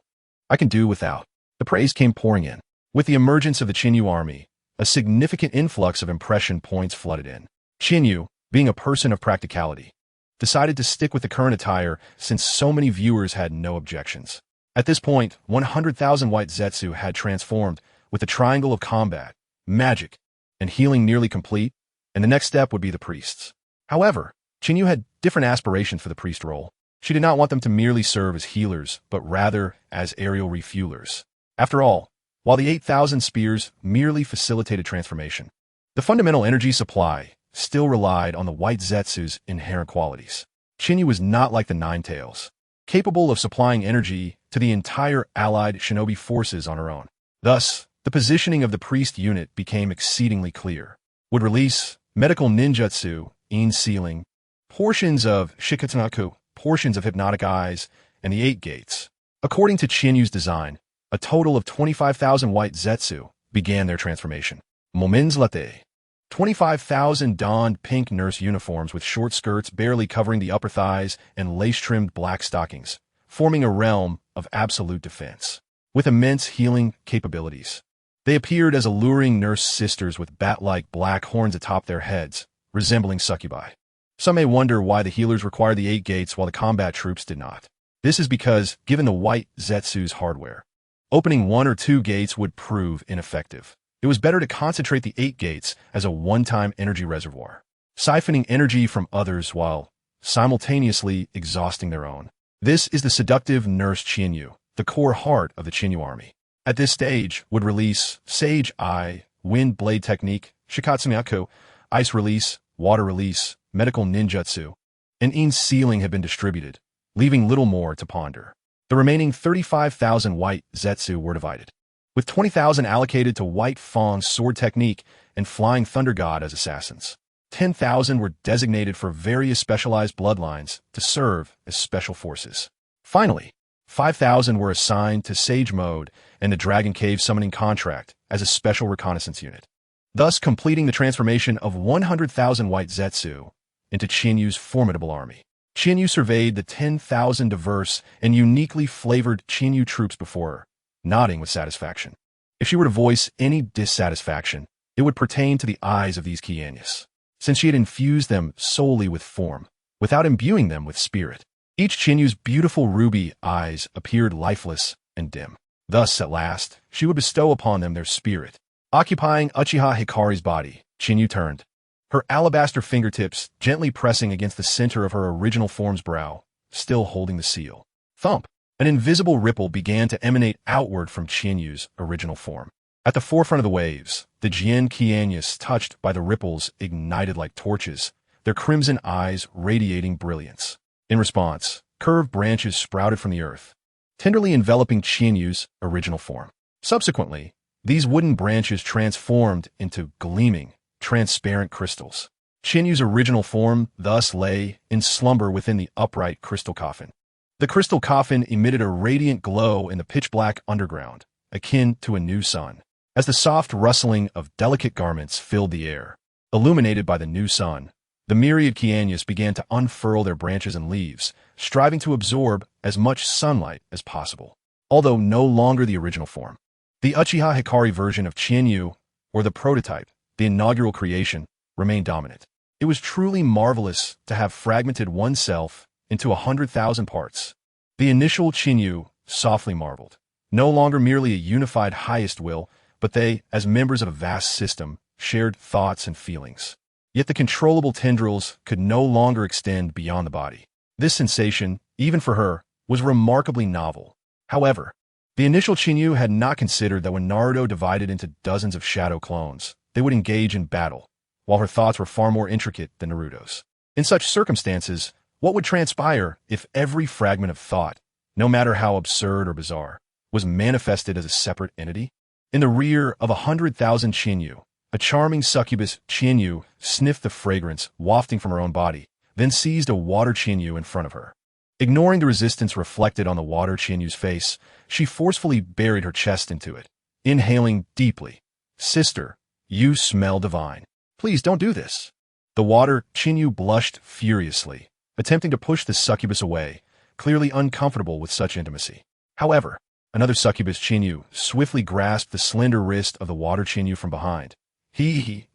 I can do without." The praise came pouring in. With the emergence of the Chinyu army, a significant influx of impression points flooded in. Chinyu, being a person of practicality, decided to stick with the current attire since so many viewers had no objections. At this point, 100,000 white Zetsu had transformed, with the triangle of combat, magic, and healing nearly complete, and the next step would be the priests. However, Chinyu had different aspirations for the priest role. She did not want them to merely serve as healers, but rather as aerial refuelers. After all, while the 8,000 spears merely facilitated transformation, the fundamental energy supply still relied on the white Zetsu's inherent qualities. Chinyu was not like the Nine Tails, capable of supplying energy to the entire allied shinobi forces on her own. Thus, the positioning of the priest unit became exceedingly clear. Would release medical ninjutsu, in sealing, portions of shikatsunaku, portions of hypnotic eyes, and the 8 gates. According to Chinyu's design, a total of 25,000 white Zetsu began their transformation. Moments latte. 25,000 donned pink nurse uniforms with short skirts barely covering the upper thighs and lace-trimmed black stockings, forming a realm of absolute defense. With immense healing capabilities, they appeared as alluring nurse sisters with bat-like black horns atop their heads, resembling succubi. Some may wonder why the healers required the 8 gates while the combat troops did not. This is because, given the white Zetsu's hardware, opening 1 or 2 gates would prove ineffective. It was better to concentrate the 8 gates as a one-time energy reservoir, siphoning energy from others while simultaneously exhausting their own. This is the seductive nurse Chinyu, the core heart of the Chinyu army. At this stage, would release Sage Eye, Wind Blade Technique, Shikatsumiyaku, Ice Release, Water Release, Medical Ninjutsu, and In Sealing had been distributed, leaving little more to ponder. The remaining 35,000 white Zetsu were divided, with 20,000 allocated to White Fang's sword technique and Flying Thunder God as assassins. 10,000 were designated for various specialized bloodlines to serve as special forces. Finally, 5,000 were assigned to Sage Mode and the Dragon Cave Summoning Contract as a special reconnaissance unit, thus completing the transformation of 100,000 white Zetsu into Chinyu's formidable army. Chinyu surveyed the 10,000 diverse and uniquely flavored Chinyu troops before her, nodding with satisfaction. If she were to voice any dissatisfaction, it would pertain to the eyes of these Qianyas, since she had infused them solely with form, without imbuing them with spirit. Each Chinyu's beautiful ruby eyes appeared lifeless and dim. Thus, at last, she would bestow upon them their spirit. Occupying Uchiha Hikari's body, Chinyu turned, her alabaster fingertips gently pressing against the center of her original form's brow, still holding the seal. Thump! An invisible ripple began to emanate outward from Chinyu's original form. At the forefront of the waves, the Jian Qianyas, touched by the ripples, ignited like torches, their crimson eyes radiating brilliance. In response, curved branches sprouted from the earth, tenderly enveloping Chinyu's original form. Subsequently, these wooden branches transformed into gleaming, transparent crystals. Chinyu's original form thus lay in slumber within the upright crystal coffin. The crystal coffin emitted a radiant glow in the pitch-black underground, akin to a new sun, as the soft rustling of delicate garments filled the air. Illuminated by the new sun, the myriad Qianyas began to unfurl their branches and leaves, striving to absorb as much sunlight as possible. Although no longer the original form, the Uchiha Hikari version of Chinyu, or the prototype, the inaugural creation, remained dominant. It was truly marvelous to have fragmented oneself into 100,000 parts. The initial Chinyu softly marveled, no longer merely a unified highest will, but they, as members of a vast system, shared thoughts and feelings. Yet the controllable tendrils could no longer extend beyond the body. This sensation, even for her, was remarkably novel. However, the initial Chinyu had not considered that when Naruto divided into dozens of shadow clones, they would engage in battle, while her thoughts were far more intricate than Naruto's. In such circumstances, what would transpire if every fragment of thought, no matter how absurd or bizarre, was manifested as a separate entity? In the rear of 100,000 Chinyu, a charming succubus Chinyu sniffed the fragrance wafting from her own body, then seized a water Chinyu in front of her. Ignoring the resistance reflected on the water Chinyu's face, she forcefully buried her chest into it, inhaling deeply. "Sister, you smell divine. Please don't do this." The water Chinyu blushed furiously, attempting to push the succubus away, clearly uncomfortable with such intimacy. However, another succubus Chinyu swiftly grasped the slender wrist of the water Chinyu from behind.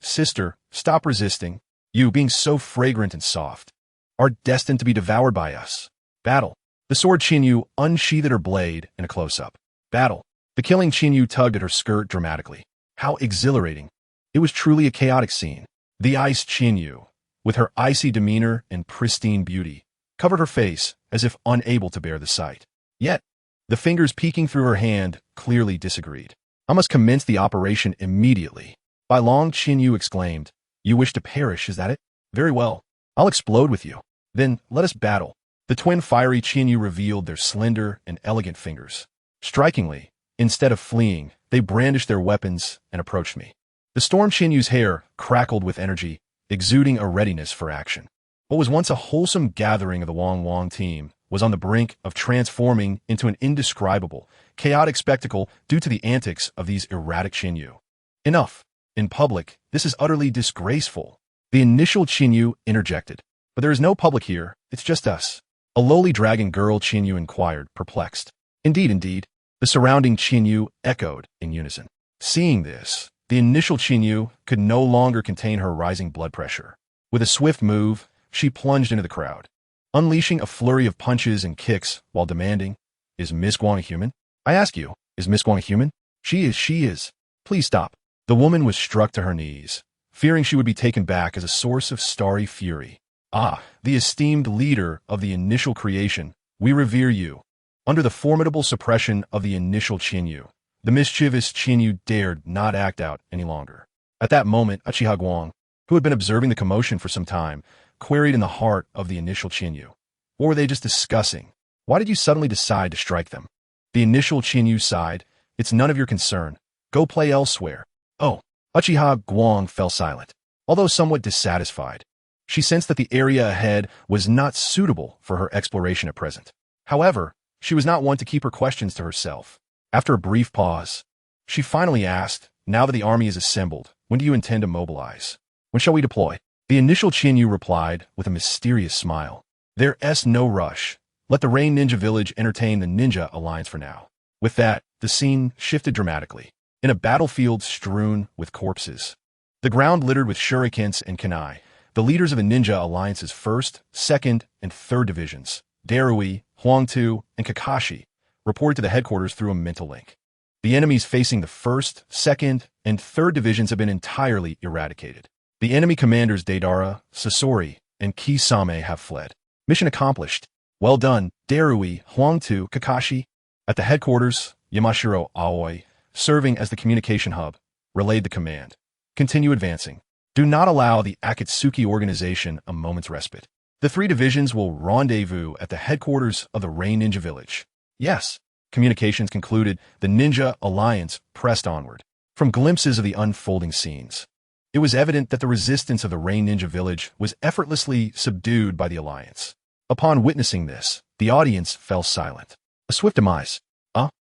Sister, stop resisting. You, being so fragrant and soft, are destined to be devoured by us. Battle. The sword Chinyu unsheathed her blade in a close-up. Battle. The killing Chinyu tugged at her skirt dramatically. How exhilarating. It was truly a chaotic scene. The ice Chinyu, with her icy demeanor and pristine beauty, covered her face as if unable to bear the sight. Yet, the fingers peeking through her hand clearly disagreed. "I must commence the operation immediately." By long, Chinyu exclaimed, "You wish to perish, is that it? Very well. I'll explode with you. Then let us battle." The twin fiery Chinyu revealed their slender and elegant fingers. Strikingly, instead of fleeing, they brandished their weapons and approached me. The storm Chinyu's hair crackled with energy, exuding a readiness for action. What was once a wholesome gathering of the Wang Wang team was on the brink of transforming into an indescribable, chaotic spectacle due to the antics of these erratic Chinyu. "Enough. In public, this is utterly disgraceful." The initial Chinyu interjected. "But there is no public here, it's just us." A lowly dragon girl Chinyu inquired, perplexed. Indeed. The surrounding Chinyu echoed in unison. Seeing this, the initial Chinyu could no longer contain her rising blood pressure. With a swift move, she plunged into the crowd, unleashing a flurry of punches and kicks while demanding, "Is Miss Guang a human? I ask you, is Miss Guang a human? She is. Please stop." The woman was struck to her knees, fearing she would be taken back as a source of starry fury. "Ah, the esteemed leader of the initial creation, we revere you." Under the formidable suppression of the initial Chinyu, the mischievous Chinyu dared not act out any longer. At that moment, Uchiha Guang, who had been observing the commotion for some time, queried in the heart of the initial Chinyu. What were they just discussing? Why did you suddenly decide to strike them? The initial Chinyu sighed. "It's none of your concern. Go play elsewhere." Oh, Uchiha Guang fell silent, although somewhat dissatisfied. She sensed that the area ahead was not suitable for her exploration at present. However, she was not one to keep her questions to herself. After a brief pause, she finally asked, "Now that the army is assembled, when do you intend to mobilize? When shall we deploy?" The initial Chinyu replied with a mysterious smile. "There's no rush. Let the Rain Ninja Village entertain the Ninja Alliance for now." With that, the scene shifted dramatically. In a battlefield strewn with corpses, the ground littered with shurikens and kunai, the leaders of the Ninja Alliance's 1st, 2nd, and 3rd divisions, Darui, Huangtu, and Kakashi, reported to the headquarters through a mental link. The enemies facing the 1st, 2nd, and 3rd divisions have been entirely eradicated. The enemy commanders Deidara, Sasori, and Kisame have fled. Mission accomplished. Well done, Darui, Huangtu, Kakashi. At the headquarters, Yamashiro Aoi, serving as the communication hub, relayed the command. Continue advancing. Do not allow the Akatsuki organization a moment's respite. The 3 divisions will rendezvous at the headquarters of the Rain Ninja Village. Yes. Communications concluded, the Ninja Alliance pressed onward. From glimpses of the unfolding scenes, it was evident that the resistance of the Rain Ninja Village was effortlessly subdued by the Alliance. Upon witnessing this, the audience fell silent. A swift demise.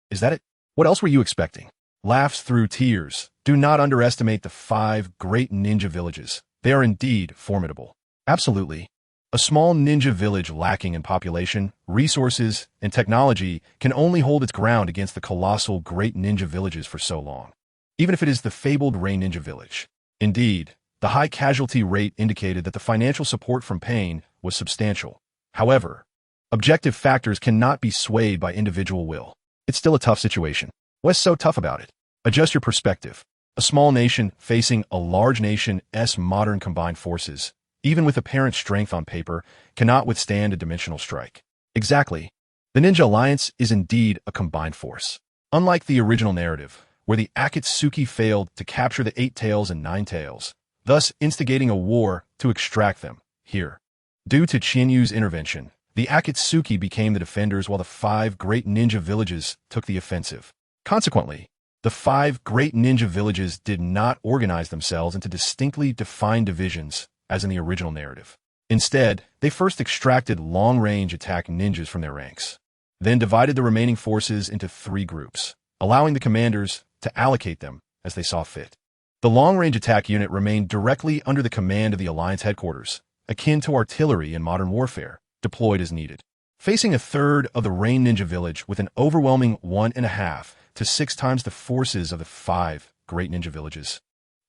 Is that it? What else were you expecting? Laughs through tears. Do not underestimate the 5 great ninja villages. They are indeed formidable. Absolutely. A small ninja village lacking in population, resources, and technology can only hold its ground against the colossal great ninja villages for so long. Even if it is the fabled Rain Ninja Village. Indeed, the high casualty rate indicated that the financial support from Pain was substantial. However, objective factors cannot be swayed by individual will. It's still a tough situation. What's so tough about it? Adjust your perspective. A small nation facing a large nation's modern combined forces, even with apparent strength on paper, cannot withstand a dimensional strike. Exactly. The Ninja Alliance is indeed a combined force. Unlike the original narrative, where the Akatsuki failed to capture the 8 tails and 9 tails, thus instigating a war to extract them, here. Due to Qianyu's intervention, the Akatsuki became the defenders while the 5 great ninja villages took the offensive. Consequently, the 5 great ninja villages did not organize themselves into distinctly defined divisions, as in the original narrative. Instead, they first extracted long-range attack ninjas from their ranks, then divided the remaining forces into 3 groups, allowing the commanders to allocate them as they saw fit. The long-range attack unit remained directly under the command of the Alliance headquarters, akin to artillery in modern warfare, deployed as needed. Facing a third of the Rain Ninja Village with an overwhelming 1.5 to 6 times the forces of the 5 great ninja villages,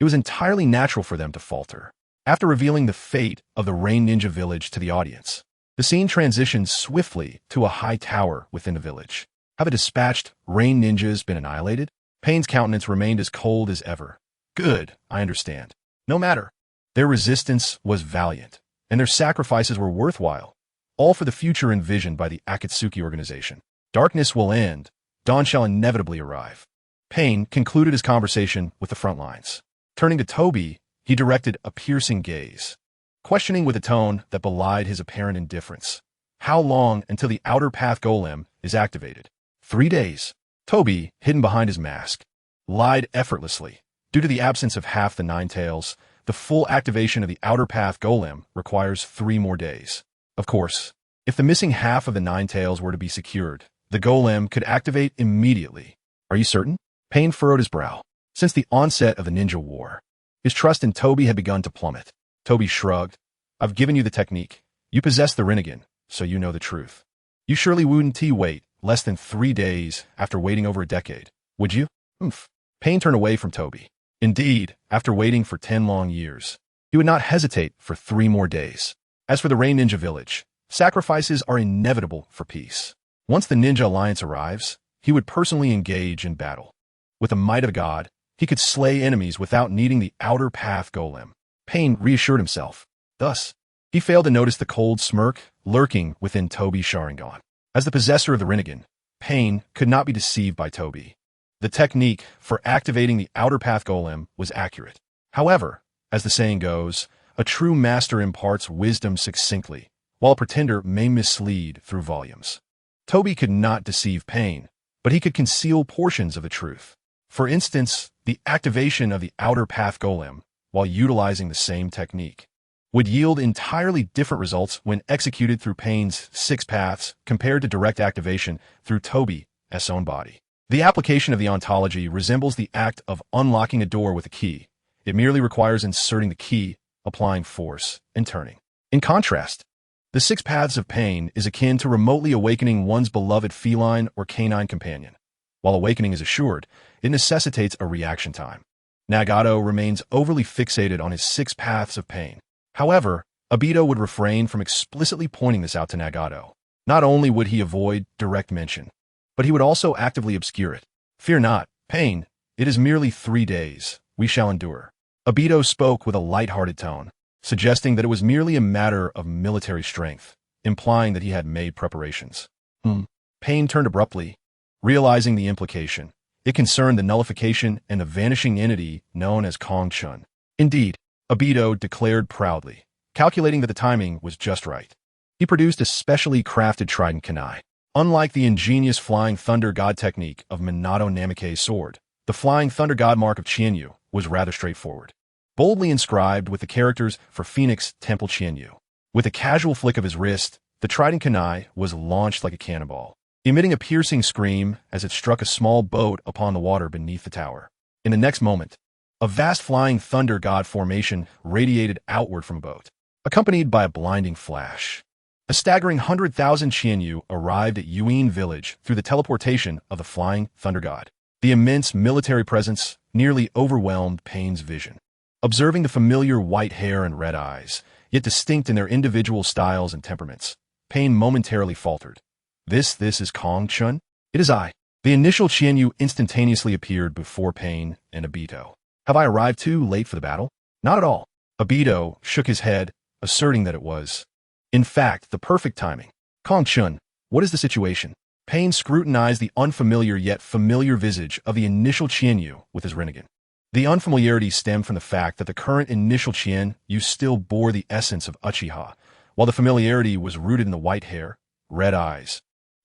it was entirely natural for them to falter. After revealing the fate of the Rain Ninja Village to the audience, the scene transitioned swiftly to a high tower within the village. Have the dispatched Rain Ninjas been annihilated? Pain's countenance remained as cold as ever. Good, I understand. No matter. Their resistance was valiant, and their sacrifices were worthwhile, all for the future envisioned by the Akatsuki organization. Darkness will end. Dawn shall inevitably arrive. Pain concluded his conversation with the front lines. Turning to Toby, he directed a piercing gaze, questioning with a tone that belied his apparent indifference. How long until the outer path golem is activated? 3 days. Toby, hidden behind his mask, lied effortlessly. Due to the absence of half the 9 tails, the full activation of the outer path golem requires 3 more days. Of course, if the missing half of the 9 tails were to be secured, the golem could activate immediately. Are you certain? Pain furrowed his brow. Since the onset of the ninja war, his trust in Toby had begun to plummet. Toby shrugged. I've given you the technique. You possess the Rinnegan, so you know the truth. You surely wouldn't wait less than 3 days after waiting over a decade, would you? Pain turned away from Toby. Indeed, after waiting for 10 long years, he would not hesitate for 3 more days. As for the Rain Ninja Village, sacrifices are inevitable for peace. Once the Ninja Alliance arrives, he would personally engage in battle. With the might of God, he could slay enemies without needing the outer path golem. Pain reassured himself. Thus, he failed to notice the cold smirk lurking within Toby Sharingan. As the possessor of the Rinnegan, Pain could not be deceived by Toby. The technique for activating the outer path golem was accurate. However, as the saying goes, a true master imparts wisdom succinctly, while a pretender may mislead through volumes. Toby could not deceive Pain, but he could conceal portions of the truth. For instance, the activation of the outer path golem, while utilizing the same technique, would yield entirely different results when executed through Pain's 6 paths compared to direct activation through Toby's own body. The application of the ontology resembles the act of unlocking a door with a key. It merely requires inserting the key, applying force, and turning. In contrast, the 6 paths of Pain is akin to remotely awakening one's beloved feline or canine companion. While awakening is assured, it necessitates a reaction time. Nagato remains overly fixated on his 6 paths of pain. However, Obito would refrain from explicitly pointing this out to Nagato. Not only would he avoid direct mention, but he would also actively obscure it. Fear not, pain. It is merely 3 days. We shall endure. Obito spoke with a light-hearted tone, suggesting that it was merely a matter of military strength, implying that he had made preparations. Pain turned abruptly, realizing the implication. It concerned the nullification and the vanishing entity known as Kong Chun. Indeed, Obito declared proudly, calculating that the timing was just right. He produced a specially crafted trident kunai. Unlike the ingenious Flying Thunder God technique of Minato Namikaze's sword, the Flying Thunder God mark of Qianyu was rather straightforward. Boldly inscribed with the characters for Phoenix TempleChiu. With a casual flick of his wrist, the trident kunai was launched like a cannonball, emitting a piercing scream as it struck a small boat upon the water beneath the tower. In the next moment, a vast Flying Thunder God formation radiated outward from a boat, accompanied by a blinding flash. A staggering 100,000 Qianyu arrived at Yuin village through the teleportation of the Flying Thunder God. The immense military presence nearly overwhelmed Pain's vision. Observing the familiar white hair and red eyes, yet distinct in their individual styles and temperaments, Pain momentarily faltered. This is Kong Chun? It is I. The initial Qianyu instantaneously appeared before Pain and Obito. Have I arrived too late for the battle? Not at all. Obito shook his head, asserting that it was, in fact, the perfect timing. Kong Chun, what is the situation? Pain scrutinized the unfamiliar yet familiar visage of the initial Qianyu with his Rinnegan. The unfamiliarity stemmed from the fact that the current initial Qianyu still bore the essence of Uchiha, while the familiarity was rooted in the white hair, red eyes,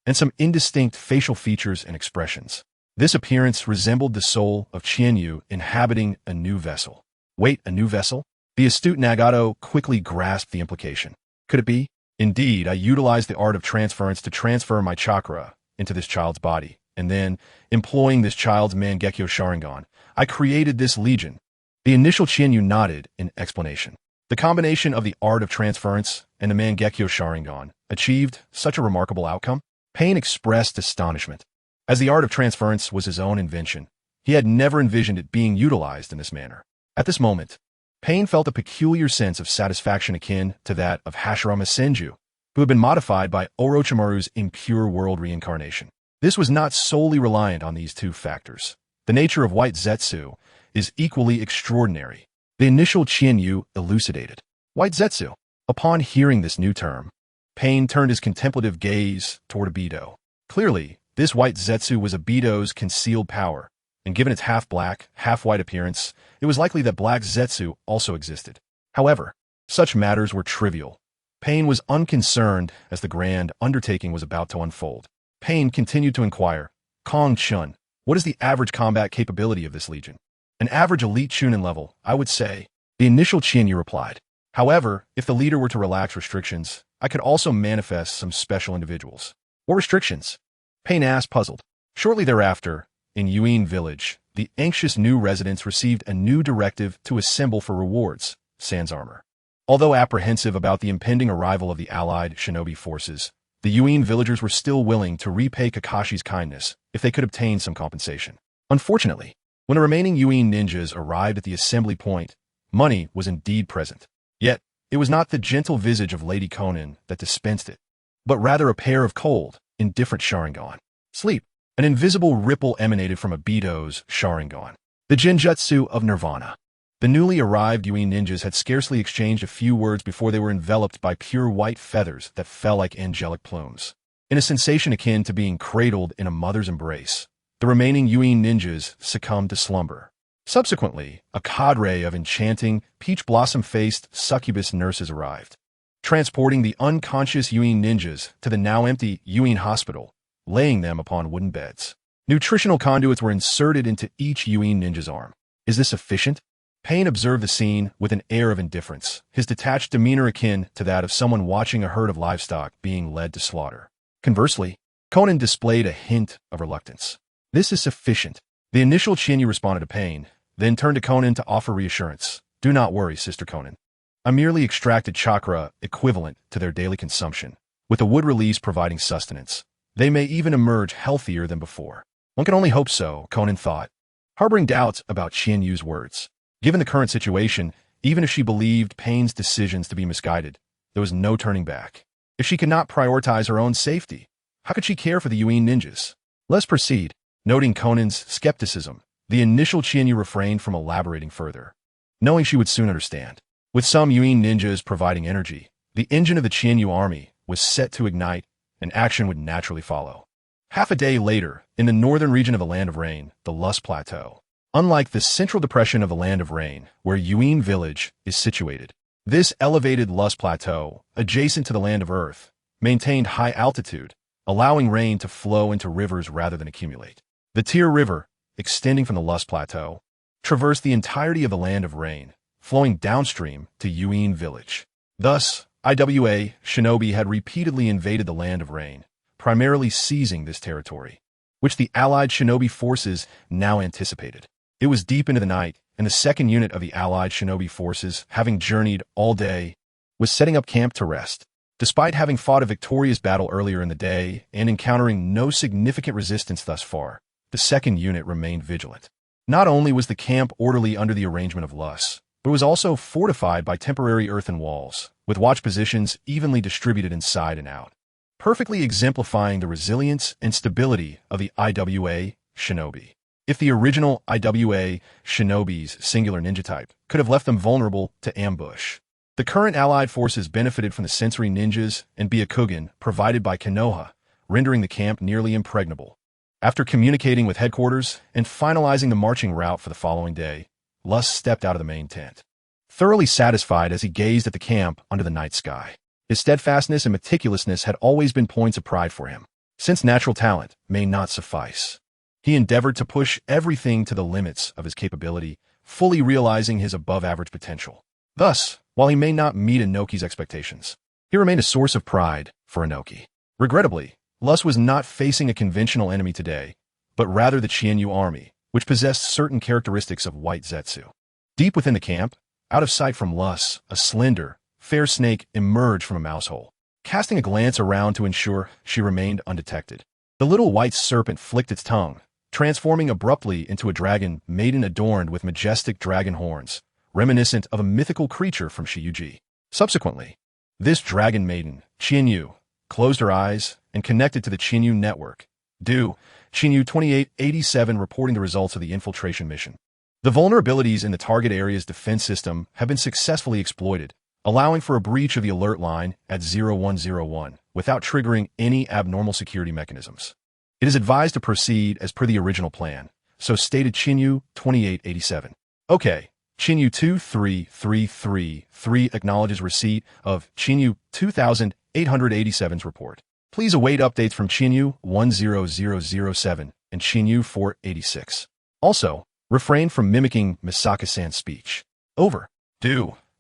and some indistinct facial features and expressions. This appearance resembled the soul of Qianyu inhabiting a new vessel. Wait, a new vessel? The astute Nagato quickly grasped the implication. Could it be? Indeed, I utilized the art of transference to transfer my chakra into this child's body, and then, employing this child's Mangekyo Sharingan, I created this legion. The initial Qianyu nodded in explanation. The combination of the art of transference and the Mangekyo Sharingan achieved such a remarkable outcome. Pain expressed astonishment. As the art of transference was his own invention, he had never envisioned it being utilized in this manner. At this moment, Pain felt a peculiar sense of satisfaction akin to that of Hashirama Senju, who had been modified by Orochimaru's impure world reincarnation. This was not solely reliant on these two factors. The nature of White Zetsu is equally extraordinary. The initial Qianyu elucidated. White Zetsu. Upon hearing this new term, Pain turned his contemplative gaze toward Obito. Clearly, this White Zetsu was Obito's concealed power, and given its half-black, half-white appearance, it was likely that Black Zetsu also existed. However, such matters were trivial. Pain was unconcerned as the grand undertaking was about to unfold. Pain continued to inquire, Kong Chun, what is the average combat capability of this legion? An average elite Chunin level, I would say. The initial Qianyu replied. However, if the leader were to relax restrictions, I could also manifest some special individuals. What restrictions? Pain asked, puzzled. Shortly thereafter, in Yuin village, the anxious new residents received a new directive to assemble for rewards, sans armor. Although apprehensive about the impending arrival of the allied shinobi forces, the Yuin villagers were still willing to repay Kakashi's kindness if they could obtain some compensation. Unfortunately, when the remaining Yuin ninjas arrived at the assembly point, money was indeed present. Yet, it was not the gentle visage of Lady Konan that dispensed it, but rather a pair of cold, indifferent Sharingan. Sleep. An invisible ripple emanated from Obito's Sharingan. The Genjutsu of Nirvana. The newly arrived Yuin ninjas had scarcely exchanged a few words before they were enveloped by pure white feathers that fell like angelic plumes. In a sensation akin to being cradled in a mother's embrace, the remaining Yuin ninjas succumbed to slumber. Subsequently, a cadre of enchanting, peach blossom-faced succubus nurses arrived, transporting the unconscious Yuin ninjas to the now empty Yuin hospital, laying them upon wooden beds. Nutritional conduits were inserted into each Yuin ninja's arm. Is this sufficient? Pain observed the scene with an air of indifference, his detached demeanor akin to that of someone watching a herd of livestock being led to slaughter. Conversely, Konan displayed a hint of reluctance. This is sufficient. The initial Qianyu responded to Pain, then turned to Konan to offer reassurance. Do not worry, Sister Konan. I merely extracted chakra equivalent to their daily consumption, with the wood release providing sustenance. They may even emerge healthier than before. One can only hope so, Conan thought, harboring doubts about Qian Yu's words. Given the current situation, even if she believed Pain's decisions to be misguided, there was no turning back. If she could not prioritize her own safety, how could she care for the Yuan ninjas? Let's proceed. Noting Conan's skepticism, the initial Qian Yu refrained from elaborating further, knowing she would soon understand. With some Yuan ninjas providing energy, the engine of the Qian Yu army was set to ignite, and action would naturally follow. Half a day later, in the northern region of the Land of Rain, the Lus Plateau. Unlike the central depression of the Land of Rain, where Yuan Village is situated, this elevated Lus Plateau, adjacent to the Land of Earth, maintained high altitude, allowing rain to flow into rivers rather than accumulate. The Tyr River, extending from the Lus Plateau, traversed the entirety of the Land of Rain, flowing downstream to Yuan Village. Thus, IWA shinobi had repeatedly invaded the Land of Rain, primarily seizing this territory, which the Allied shinobi forces now anticipated. It was deep into the night, and the second unit of the Allied shinobi forces, having journeyed all day, was setting up camp to rest. Despite having fought a victorious battle earlier in the day and encountering no significant resistance thus far, the second unit remained vigilant. Not only was the camp orderly under the arrangement of Lus, but it was also fortified by temporary earthen walls, with watch positions evenly distributed inside and out, perfectly exemplifying the resilience and stability of the IWA shinobi. If the original IWA shinobi's singular ninja type could have left them vulnerable to ambush, the current Allied forces benefited from the sensory ninjas and Byakugan provided by Konoha, rendering the camp nearly impregnable. After communicating with headquarters and finalizing the marching route for the following day, Lus stepped out of the main tent, thoroughly satisfied as he gazed at the camp under the night sky. His steadfastness and meticulousness had always been points of pride for him. Since natural talent may not suffice, he endeavored to push everything to the limits of his capability, fully realizing his above-average potential. Thus, while he may not meet Inoki's expectations, he remained a source of pride for Inoki. Regrettably, Lus was not facing a conventional enemy today, but rather the Qian Yu army, which possessed certain characteristics of white Zetsu. Deep within the camp, out of sight from Lus, a slender, fair snake emerged from a mouse hole, casting a glance around to ensure she remained undetected. The little white serpent flicked its tongue, transforming abruptly into a dragon maiden adorned with majestic dragon horns, reminiscent of a mythical creature from Shiyuji. Subsequently, this dragon maiden, Qian Yu, closed her eyes and connected to the Qian Yu network. Qian Yu 2887 reporting the results of the infiltration mission. The vulnerabilities in the target area's defense system have been successfully exploited, allowing for a breach of the alert line at 0101 without triggering any abnormal security mechanisms. It is advised to proceed as per the original plan, so stated Qian Yu 2887. Okay, Qian Yu 23333 acknowledges receipt of Qian Yu 2887's report. Please await updates from Qian Yu 10007 and Qian Yu 486. Also, refrain from mimicking Misaka-san's speech. Over.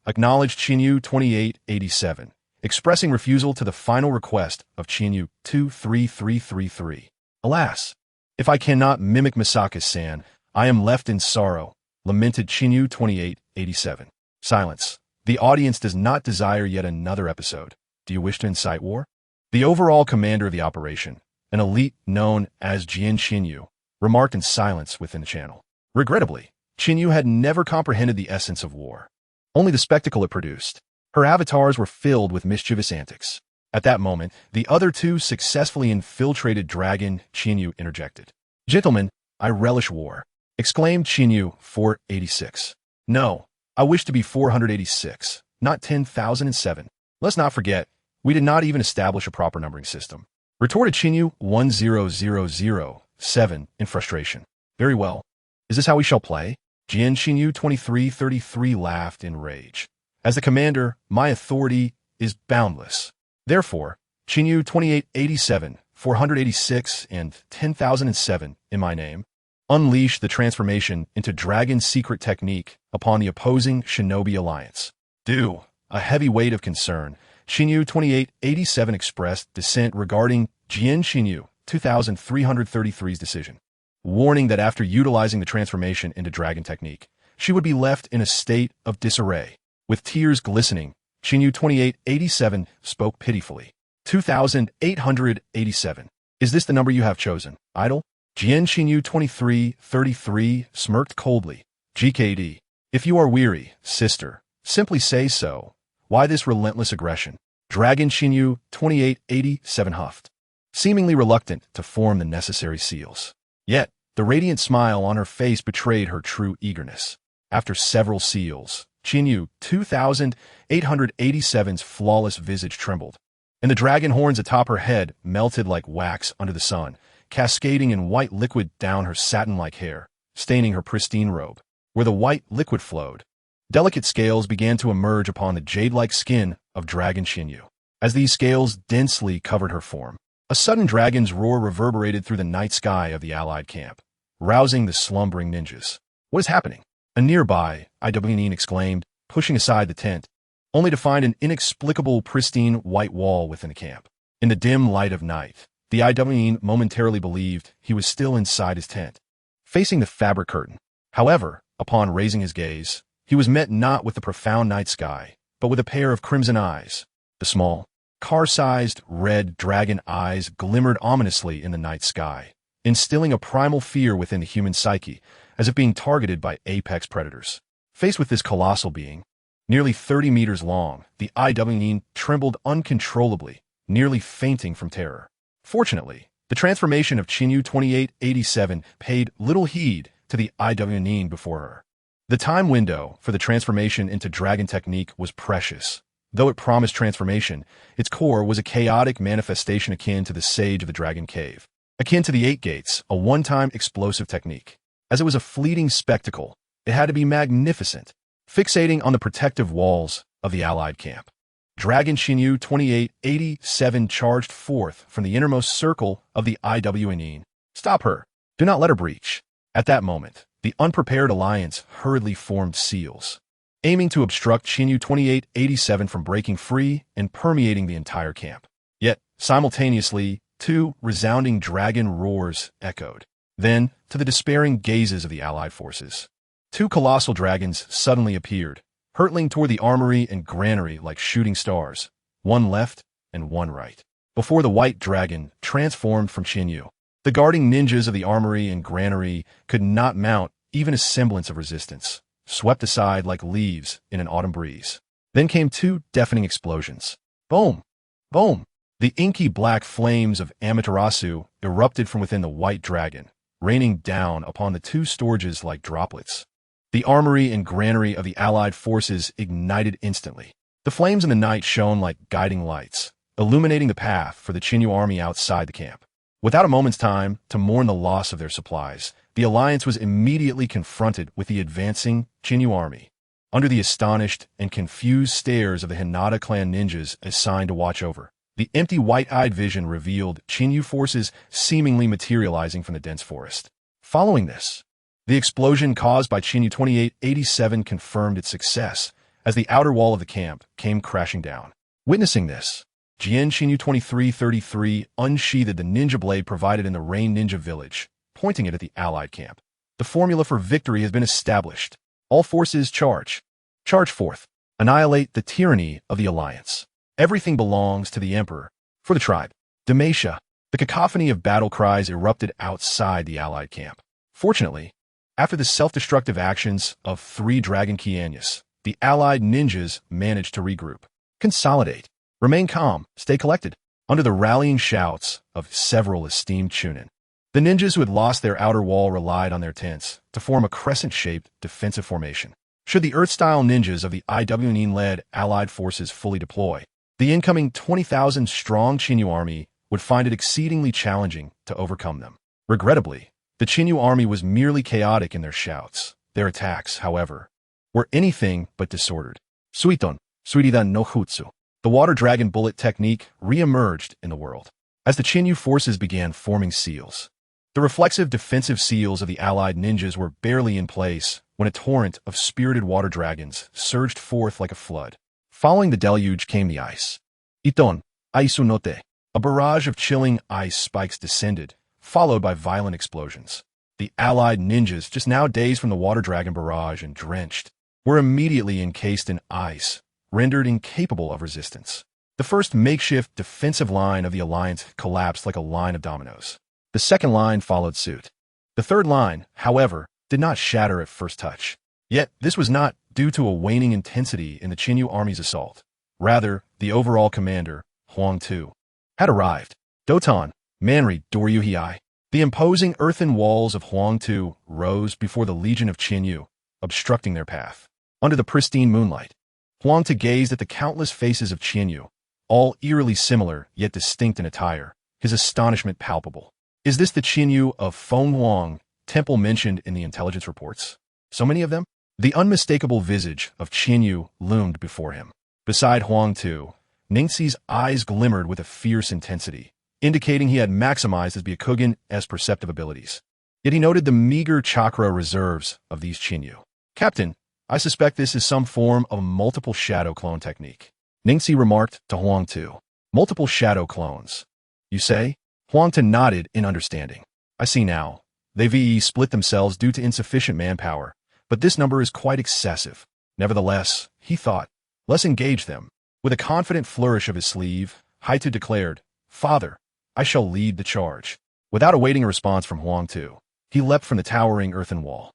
Acknowledged Qian Yu 2887, expressing refusal to the final request of Qian Yu 23333. Alas, if I cannot mimic Misaka-san, I am left in sorrow, lamented Qian Yu 2887. Silence. The audience does not desire yet another episode. Do you wish to incite war? The overall commander of the operation, an elite known as Jian Xinyu, remarked in silence within the channel. Regrettably, Xinyu had never comprehended the essence of war, only the spectacle it produced. Her avatars were filled with mischievous antics. At that moment, the other two successfully infiltrated Dragon. Xinyu interjected. Gentlemen, I relish war, exclaimed Xinyu 486. No, I wish to be 486, not 10,007. Let's not forget, we did not even establish a proper numbering system, retorted Xinyu 10007 in frustration. Very well. Is this how we shall play? Jian Xinyu 2333 laughed in rage. As the commander, my authority is boundless. Therefore, Xinyu 2887, 486, and 10,007 in my name, unleash the transformation into Dragon's secret technique upon the opposing Shinobi Alliance. A heavy weight of concern, Xinyu 2887 expressed dissent regarding Jian Xinyu 2333's decision, warning that after utilizing the transformation into Dragon technique, she would be left in a state of disarray. With tears glistening, Xinyu 2887 spoke pitifully. 2887. Is this the number you have chosen, idol? Jian Xinyu 2333 smirked coldly. GKD. If you are weary, sister, simply say so. Why this relentless aggression? Dragon Xinyu 2887 huffed, seemingly reluctant to form the necessary seals. Yet, the radiant smile on her face betrayed her true eagerness. After several seals, Xinyu 2887's flawless visage trembled, and the dragon horns atop her head melted like wax under the sun, cascading in white liquid down her satin-like hair, staining her pristine robe, where the white liquid flowed. Delicate scales began to emerge upon the jade-like skin of Dragon Xinyu. As these scales densely covered her form, a sudden dragon's roar reverberated through the night sky of the allied camp, rousing the slumbering ninjas. What is happening? A nearby IWN exclaimed, pushing aside the tent, only to find an inexplicable pristine white wall within the camp. In the dim light of night, the IWN momentarily believed he was still inside his tent, facing the fabric curtain. However, upon raising his gaze, he was met not with the profound night sky, but with a pair of crimson eyes. The small, car-sized red dragon eyes glimmered ominously in the night sky, instilling a primal fear within the human psyche, as if being targeted by apex predators. Faced with this colossal being, nearly 30 meters long, the IWN trembled uncontrollably, nearly fainting from terror. Fortunately, the transformation of Xinyu 2887 paid little heed to the IWN before her. The time window for the transformation into dragon technique was precious. Though it promised transformation, its core was a chaotic manifestation akin to the Sage of the Dragon Cave, akin to the Eight Gates, a one-time explosive technique. As it was a fleeting spectacle, it had to be magnificent, fixating on the protective walls of the allied camp. Dragon Xinyu 2887 charged forth from the innermost circle of the IWN. Stop her! Do not let her breach. At that moment, the unprepared alliance hurriedly formed seals, aiming to obstruct Xinyu 2887 from breaking free and permeating the entire camp. Yet, simultaneously, two resounding dragon roars echoed. Then, to the despairing gazes of the allied forces, two colossal dragons suddenly appeared, hurtling toward the armory and granary like shooting stars, one left and one right. Before the white dragon transformed from Xinyu, the guarding ninjas of the armory and granary could not mount even a semblance of resistance, swept aside like leaves in an autumn breeze. Then came two deafening explosions. Boom! Boom! The inky black flames of Amaterasu erupted from within the white dragon, raining down upon the two storages like droplets. The armory and granary of the allied forces ignited instantly. The flames in the night shone like guiding lights, illuminating the path for the Xinyu army outside the camp. Without a moment's time to mourn the loss of their supplies, the alliance was immediately confronted with the advancing Xinyu army. Under the astonished and confused stares of the Hinata clan ninjas assigned to watch over, the empty white-eyed vision revealed Xinyu forces seemingly materializing from the dense forest. Following this, the explosion caused by Xinyu 2887 confirmed its success as the outer wall of the camp came crashing down. Witnessing this, Jian Xinyu 2333 unsheathed the ninja blade provided in the Rain Ninja Village, pointing it at the allied camp. The formula for victory has been established. All forces charge. Charge forth. Annihilate the tyranny of the alliance. Everything belongs to the emperor. For the tribe. Demacia. The cacophony of battle cries erupted outside the allied camp. Fortunately, after the self-destructive actions of 3 Dragon Kianyas, the allied ninjas managed to regroup, consolidate, remain calm, stay collected, under the rallying shouts of several esteemed Chunin. The ninjas who had lost their outer wall relied on their tents to form a crescent-shaped defensive formation. Should the Earth-style ninjas of the IWN-led allied forces fully deploy, the incoming 20,000-strong Xinyu army would find it exceedingly challenging to overcome them. Regrettably, the Xinyu army was merely chaotic in their shouts. Their attacks, however, were anything but disordered. Suiton, Suiridan no Jutsu. The water dragon bullet technique re-emerged in the world, as the Xinyu forces began forming seals. The reflexive defensive seals of the allied ninjas were barely in place when a torrent of spirited water dragons surged forth like a flood. Following the deluge came the ice. Iton, Aisu note. A barrage of chilling ice spikes descended, followed by violent explosions. The allied ninjas, just now dazed from the water dragon barrage and drenched, were immediately encased in ice, rendered incapable of resistance. The first makeshift defensive line of the alliance collapsed like a line of dominoes. The second line followed suit. The third line, however, did not shatter at first touch. Yet, this was not due to a waning intensity in the Qinyu army's assault. Rather, the overall commander, Huang Tu, had arrived. Dotan, Manri Doryuhei. The imposing earthen walls of Huang Tu rose before the legion of Qinyu, obstructing their path. Under the pristine moonlight, Huang Tu gazed at the countless faces of Qinyu, all eerily similar yet distinct in attire, his astonishment palpable. Is this the Qinyu of Fenghuang temple mentioned in the intelligence reports? So many of them? The unmistakable visage of Qinyu loomed before him. Beside Huang Tu, Ningxi's eyes glimmered with a fierce intensity, indicating he had maximized his Byakugan's perceptive abilities. Yet he noted the meager chakra reserves of these Qinyu. Captain, I suspect this is some form of multiple shadow clone technique. Ningxi remarked to Huang Tu. Multiple shadow clones. You say? Huang Tu nodded in understanding. I see now. They VE split themselves due to insufficient manpower, but this number is quite excessive. Nevertheless, he thought, let's engage them. With a confident flourish of his sleeve, Haitu declared, Father, I shall lead the charge. Without awaiting a response from Huang Tu, he leapt from the towering earthen wall.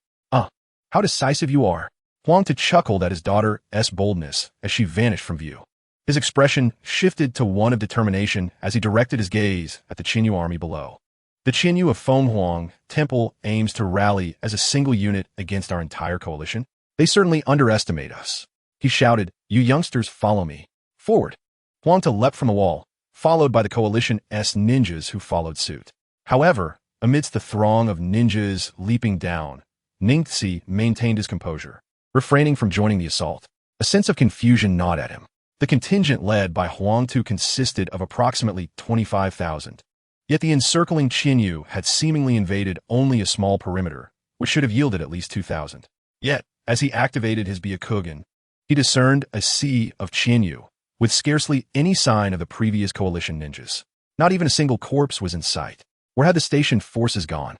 How decisive you are. Huang Tu chuckled at his daughter's boldness as she vanished from view. His expression shifted to one of determination as he directed his gaze at the Qinyu army below. The Qinyu of Fenghuang Temple aims to rally as a single unit against our entire coalition. They certainly underestimate us. He shouted, You youngsters, follow me. Forward. Huang Tu leapt from the wall, followed by the coalition's ninjas who followed suit. However, amidst the throng of ninjas leaping down, Ningxi maintained his composure, refraining from joining the assault. A sense of confusion gnawed at him. The contingent led by Huang Tu consisted of approximately 25,000. Yet the encircling Qinyu had seemingly invaded only a small perimeter, which should have yielded at least 2,000. Yet, as he activated his Byakugan, he discerned a sea of Qinyu, with scarcely any sign of the previous coalition ninjas. Not even a single corpse was in sight. Where had the stationed forces gone?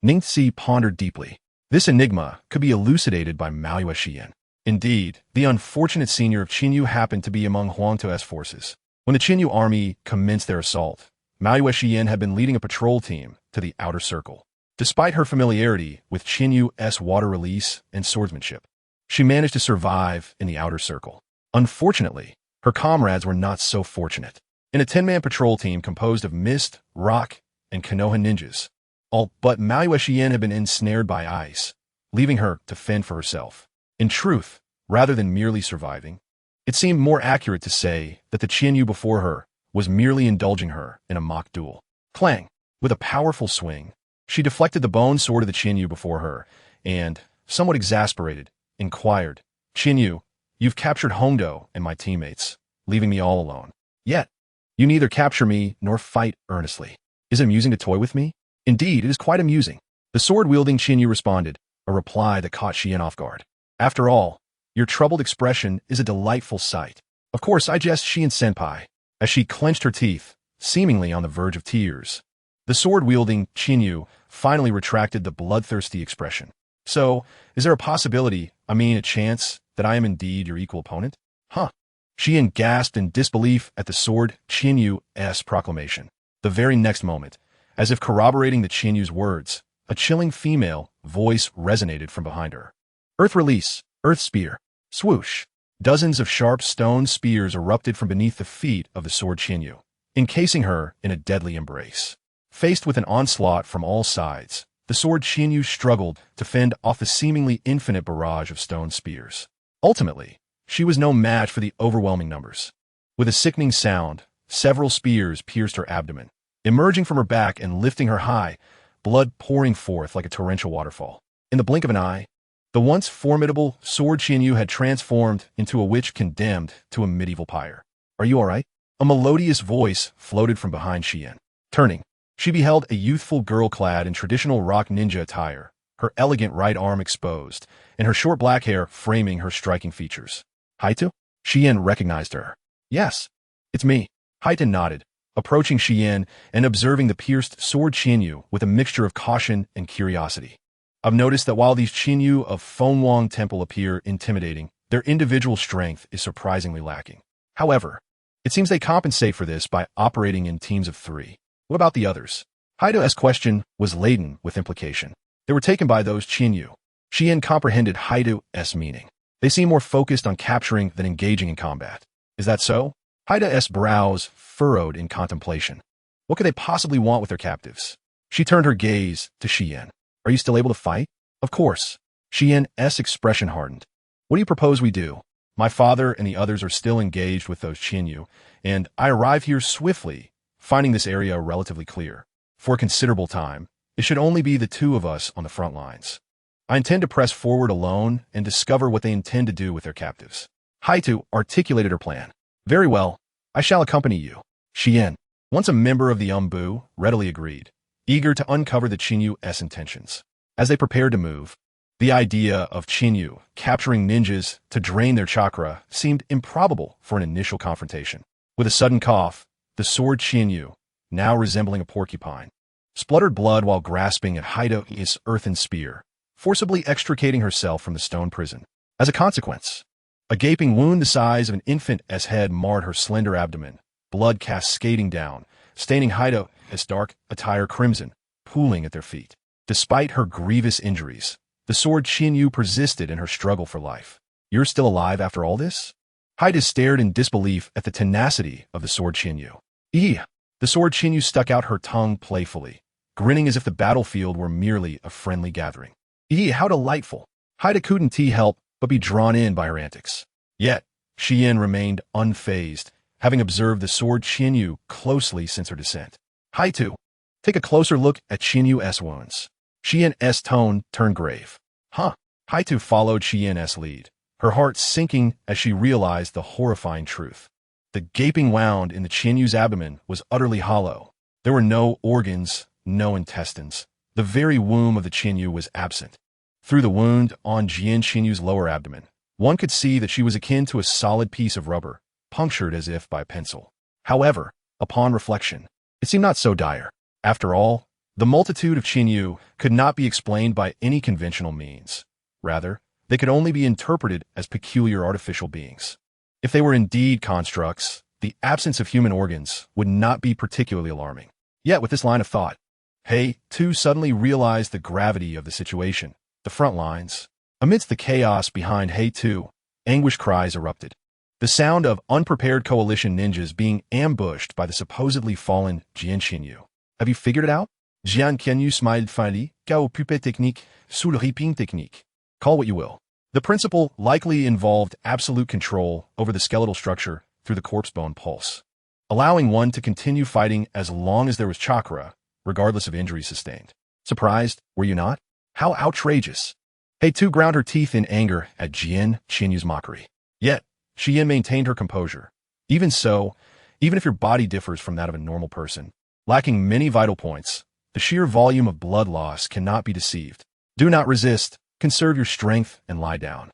Ningxi pondered deeply. This enigma could be elucidated by Maoyue Xian. Indeed, the unfortunate senior of Qinyu happened to be among Huang Tu's forces. When the Qinyu army commenced their assault, Maoyue Xian had been leading a patrol team to the outer circle. Despite her familiarity with Qinyu's water release and swordsmanship, she managed to survive in the outer circle. Unfortunately, her comrades were not so fortunate. In a 10-man patrol team composed of Mist, Rock, and Konoha ninjas, all but Maoyue Xian had been ensnared by ice, leaving her to fend for herself. In truth, rather than merely surviving, it seemed more accurate to say that the Qinyu before her was merely indulging her in a mock duel. Clang! With a powerful swing, she deflected the bone sword of the Qinyu before her and, somewhat exasperated, inquired, Qinyu, you've captured Hongdo and my teammates, leaving me all alone. Yet, you neither capture me nor fight earnestly. Is it amusing to toy with me? Indeed, it is quite amusing. The sword-wielding Qinyu responded, a reply that caught Xian off guard. After all, your troubled expression is a delightful sight. Of course, I jest, Xian-senpai, as she clenched her teeth, seemingly on the verge of tears. The sword-wielding Qinyu finally retracted the bloodthirsty expression. So, is there a possibility, a chance, that I am indeed your equal opponent? Huh. Xian gasped in disbelief at the sword Qinyu's proclamation. The very next moment, as if corroborating the Qinyu's words, a chilling female voice resonated from behind her. Earth release, earth spear, swoosh. Dozens of sharp stone spears erupted from beneath the feet of the sword Qinyu, encasing her in a deadly embrace. Faced with an onslaught from all sides, the sword Qinyu struggled to fend off the seemingly infinite barrage of stone spears. Ultimately, she was no match for the overwhelming numbers. With a sickening sound, several spears pierced her abdomen, emerging from her back and lifting her high, blood pouring forth like a torrential waterfall. In the blink of an eye, the once formidable sword Qinyu had transformed into a witch condemned to a medieval pyre. Are you all right? A melodious voice floated from behind Xian. Turning, she beheld a youthful girl clad in traditional rock ninja attire, her elegant right arm exposed, and her short black hair framing her striking features. Haitu? Xian recognized her. Yes, it's me. Haitu nodded, approaching Xian and observing the pierced sword Qinyu with a mixture of caution and curiosity. I've noticed that while these Qinyu of Fenghuang Temple appear intimidating, their individual strength is surprisingly lacking. However, it seems they compensate for this by operating in teams of 3. What about the others? Haido's question was laden with implication. They were taken by those Qinyu. Xian comprehended Haido's meaning. They seemed more focused on capturing than engaging in combat. Is that so? Haido's brows furrowed in contemplation. What could they possibly want with their captives? She turned her gaze to Xian. Are you still able to fight? Of course. Xian's expression hardened. What do you propose we do? My father and the others are still engaged with those Qinyu, and I arrive here swiftly, finding this area relatively clear. For a considerable time, it should only be the two of us on the front lines. I intend to press forward alone and discover what they intend to do with their captives. Haitu articulated her plan. Very well, I shall accompany you. Xian, once a member of the Umbu, readily agreed, eager to uncover the Qinyu's intentions. As they prepared to move, the idea of Qinyu capturing ninjas to drain their chakra seemed improbable for an initial confrontation. With a sudden cough, the sword Qinyu, now resembling a porcupine, spluttered blood while grasping at Haido's earthen spear, forcibly extricating herself from the stone prison. As a consequence, a gaping wound the size of an infant's head marred her slender abdomen, blood cascading down, staining Haido's dark attire crimson, pooling at their feet. Despite her grievous injuries, the sword Qinyu persisted in her struggle for life. You're still alive after all this? Haido stared in disbelief at the tenacity of the sword Qinyu. The sword Qinyu stuck out her tongue playfully, grinning as if the battlefield were merely a friendly gathering. How delightful. Haido couldn't help but be drawn in by her antics. Yet, Xian remained unfazed, having observed the sword Qinyu closely since her descent. Haitu, take a closer look at Qinyu's wounds. Xian's tone turned grave. Haitu followed Xian's lead, her heart sinking as she realized the horrifying truth. The gaping wound in the Qinyu's abdomen was utterly hollow. There were no organs, no intestines. The very womb of the Qinyu was absent. Through the wound on Jian Qinyu's lower abdomen, one could see that she was akin to a solid piece of rubber, punctured as if by a pencil. However, upon reflection, it seemed not so dire. After all, the multitude of Qinyu could not be explained by any conventional means. Rather, they could only be interpreted as peculiar artificial beings. If they were indeed constructs, the absence of human organs would not be particularly alarming. Yet with this line of thought, too suddenly realized the gravity of the situation. The front lines. Amidst the chaos behind too, anguish cries erupted. The sound of unprepared coalition ninjas being ambushed by the supposedly fallen Jian Qinyu. Have you figured it out? Jian Qinyu smiled finally, Kao pupe technique, sous le ripping technique. Call what you will. The principle likely involved absolute control over the skeletal structure through the corpse bone pulse, allowing one to continue fighting as long as there was chakra, regardless of injuries sustained. Surprised, were you not? How outrageous. Too ground her teeth in anger at Jian Qinyu's mockery. Yet, Xian maintained her composure. Even so, even if your body differs from that of a normal person, lacking many vital points, the sheer volume of blood loss cannot be deceived. Do not resist, conserve your strength, and lie down.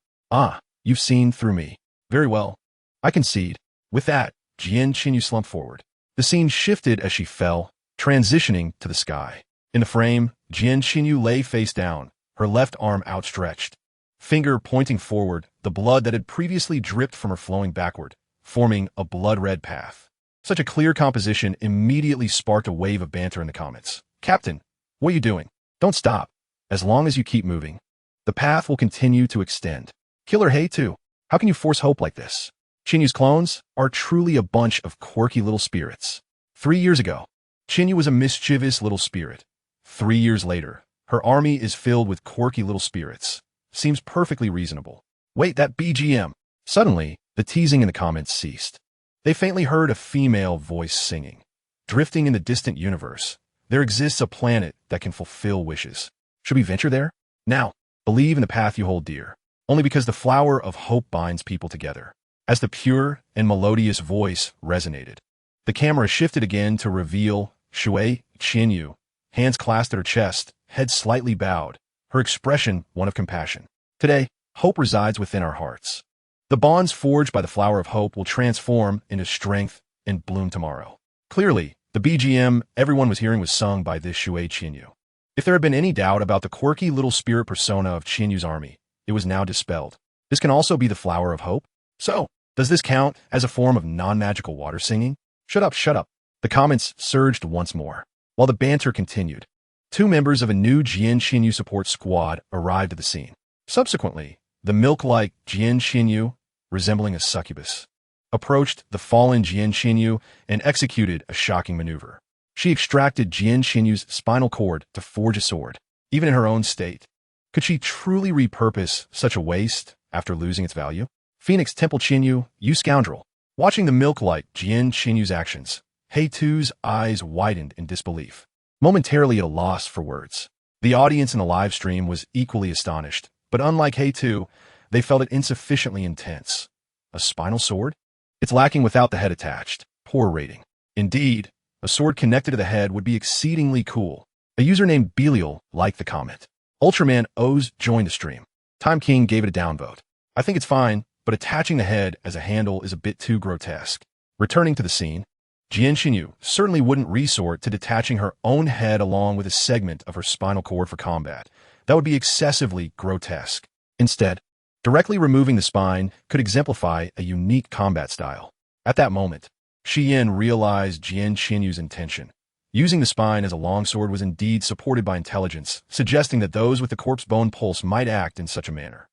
You've seen through me. Very well. I concede. With that, Jian Qinyu slumped forward. The scene shifted as she fell, transitioning to the sky. In the frame, Jian Qinyu lay face down, her left arm outstretched, finger pointing forward, the blood that had previously dripped from her flowing backward, forming a blood-red path. Such a clear composition immediately sparked a wave of banter in the comments. Captain, what are you doing? Don't stop. As long as you keep moving, the path will continue to extend. Killer too. How can you force hope like this? Qinyu's clones are truly a bunch of quirky little spirits. 3 years ago, Qinyu was a mischievous little spirit. 3 years later, her army is filled with quirky little spirits. Seems perfectly reasonable. Wait, that BGM. Suddenly, the teasing in the comments ceased. They faintly heard a female voice singing. Drifting in the distant universe, there exists a planet that can fulfill wishes. Should we venture there? Now, believe in the path you hold dear. Only because the flower of hope binds people together. As the pure and melodious voice resonated, the camera shifted again to reveal Shui Qinyu, hands clasped at her chest, head slightly bowed, her expression one of compassion. Today, hope resides within our hearts. The bonds forged by the flower of hope will transform into strength and bloom tomorrow. Clearly, the BGM everyone was hearing was sung by this Shui Qinyu. If there had been any doubt about the quirky little spirit persona of Qinyu's army, it was now dispelled. This can also be the flower of hope? So, does this count as a form of non-magical water singing? Shut up, shut up. The comments surged once more. While the banter continued, two members of a new Jian Xinyu support squad arrived at the scene. Subsequently, the milk-like Jian Xinyu, resembling a succubus, approached the fallen Jian Xinyu and executed a shocking maneuver. She extracted Jian Xinyu's spinal cord to forge a sword, even in her own state. Could she truly repurpose such a waste after losing its value? Phoenix TempleChiu, you scoundrel. Watching the milk-like Jian Xinyu's actions, Heitu's eyes widened in disbelief, momentarily at a loss for words. The audience in the live stream was equally astonished, but unlike Heitu, they felt it insufficiently intense. A spinal sword? It's lacking without the head attached. Poor rating. Indeed, a sword connected to the head would be exceedingly cool. A user named Belial liked the comment. Ultraman O's joined the stream. Time King gave it a downvote. I think it's fine, but attaching the head as a handle is a bit too grotesque. Returning to the scene, Jian Xinyu certainly wouldn't resort to detaching her own head along with a segment of her spinal cord for combat. That would be excessively grotesque. Instead, directly removing the spine could exemplify a unique combat style. At that moment, Shi Yin realized Jian Xinyu's intention. Using the spine as a longsword was indeed supported by intelligence, suggesting that those with the corpse bone pulse might act in such a manner.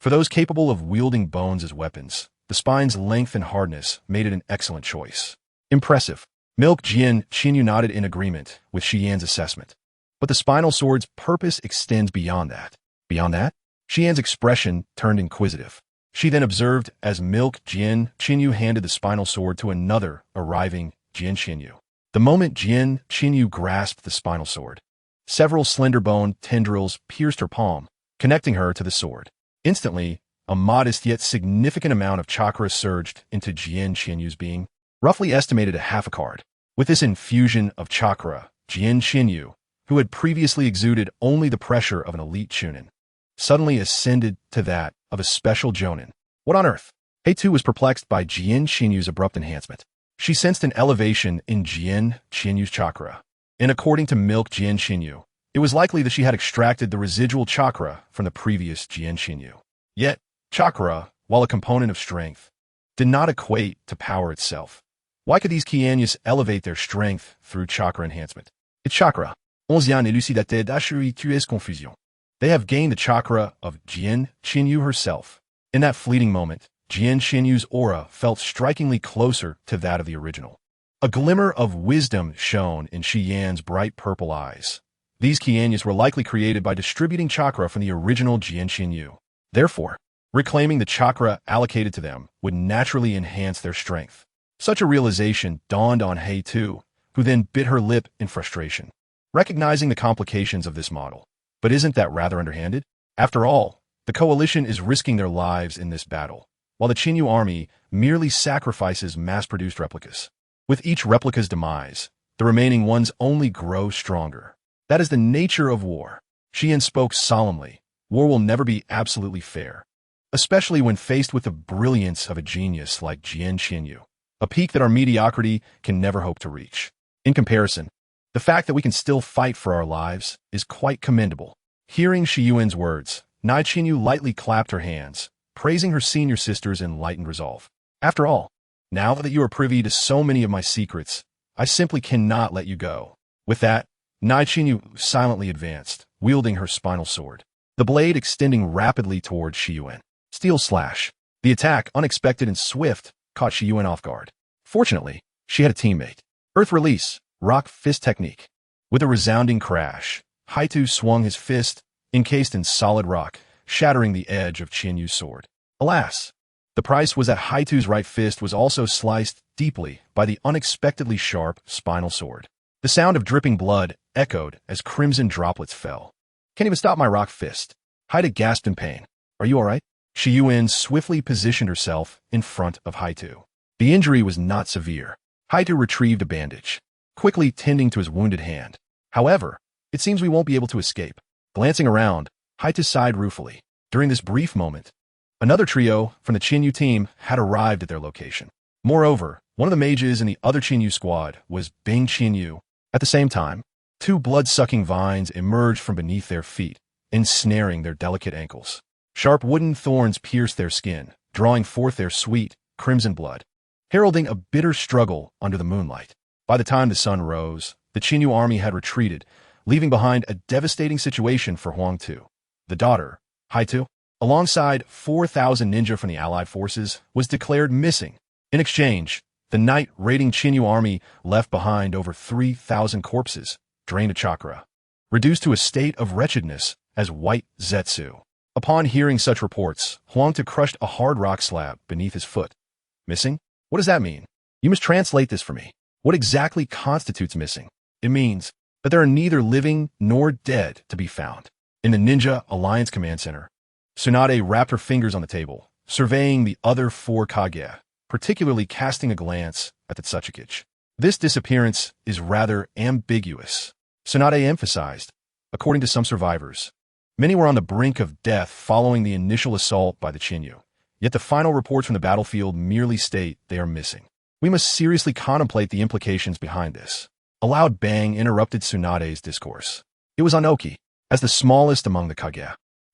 For those capable of wielding bones as weapons, the spine's length and hardness made it an excellent choice. Impressive. Milk Jian Xinyu nodded in agreement with Shi Yan's assessment. But the spinal sword's purpose extends beyond that. Beyond that? Shi Yan's expression turned inquisitive. She then observed as Milk Jian Xinyu handed the spinal sword to another arriving Jian Xinyu. The moment Jian Xinyu grasped the spinal sword, several slender bone tendrils pierced her palm, connecting her to the sword. Instantly, a modest yet significant amount of chakra surged into Jian Xinyu's being, roughly estimated at half a card. With this infusion of chakra, Jian Xinyu, who had previously exuded only the pressure of an elite chunin, suddenly ascended to that of a special jonin. What on earth? Heitu was perplexed by Jian Xinyu's abrupt enhancement. She sensed an elevation in Jian Xinyu's chakra. And according to Milk Jian Xinyu, it was likely that she had extracted the residual chakra from the previous Jian Xinyu. Yet, chakra, while a component of strength, did not equate to power itself. Why could these Qianyas elevate their strength through chakra enhancement? It's chakra. Onzian élucidaté d'assuritueuse confusion. They have gained the chakra of Jian Xinyu herself. In that fleeting moment, Jian Xinyu's aura felt strikingly closer to that of the original. A glimmer of wisdom shone in Shi Yan's bright purple eyes. These Qianyas were likely created by distributing chakra from the original Jian Xinyu. Therefore, reclaiming the chakra allocated to them would naturally enhance their strength. Such a realization dawned on Heitu, who then bit her lip in frustration, recognizing the complications of this model. But isn't that rather underhanded? After all, the coalition is risking their lives in this battle, while the Qinyu army merely sacrifices mass-produced replicas. With each replica's demise, the remaining ones only grow stronger. That is the nature of war. Shi Yin spoke solemnly. War will never be absolutely fair, especially when faced with the brilliance of a genius like Jian Xinyu, a peak that our mediocrity can never hope to reach. In comparison, the fact that we can still fight for our lives is quite commendable. Hearing Shi Yuan's words, Nai Qinyu lightly clapped her hands, praising her senior sister's enlightened resolve. After all, now that you are privy to so many of my secrets, I simply cannot let you go. With that, Nai Qinyu silently advanced, wielding her spinal sword, the blade extending rapidly towards Shi Yuan. Steel slash. The attack, unexpected and swift, caught Shi Yuan off guard. Fortunately, she had a teammate. Earth release, rock fist technique. With a resounding crash, Heitu swung his fist, encased in solid rock, shattering the edge of Qinyu's sword. Alas, the price was that Haitu's right fist was also sliced deeply by the unexpectedly sharp spinal sword. The sound of dripping blood echoed as crimson droplets fell. Can't even stop my rock fist. Haitu gasped in pain. Are you all right? Shi Yuan swiftly positioned herself in front of Heitu. The injury was not severe. Heitu retrieved a bandage, quickly tending to his wounded hand. However, it seems we won't be able to escape. Glancing around, Heitu sighed ruefully. During this brief moment, another trio from the Qinyu team had arrived at their location. Moreover, one of the mages in the other Qinyu squad was Bing Qinyu. At the same time, two blood-sucking vines emerged from beneath their feet, ensnaring their delicate ankles. Sharp wooden thorns pierced their skin, drawing forth their sweet, crimson blood, heralding a bitter struggle under the moonlight. By the time the sun rose, The Qinyu army had retreated, leaving behind a devastating situation for Huangtu. The daughter, Haitu, alongside 4,000 ninja from the allied forces, was declared missing. In exchange, the night raiding Qinyu army left behind over 3,000 corpses, drained of chakra, reduced to a state of wretchedness as white zetsu. Upon hearing such reports, Huangtu crushed a hard rock slab beneath his foot. Missing? What does that mean? You must translate this for me. What exactly constitutes missing? It means that there are neither living nor dead to be found. In the Ninja Alliance Command Center, Tsunade wrapped her fingers on the table, surveying the other 4 Kage, particularly casting a glance at the Tsuchikage. This disappearance is rather ambiguous, Tsunade emphasized. According to some survivors, many were on the brink of death following the initial assault by the Qinyu, yet the final reports from the battlefield merely state they are missing. We must seriously contemplate the implications behind this. A loud bang interrupted Tsunade's discourse. It was Anoki, as the smallest among the Kage.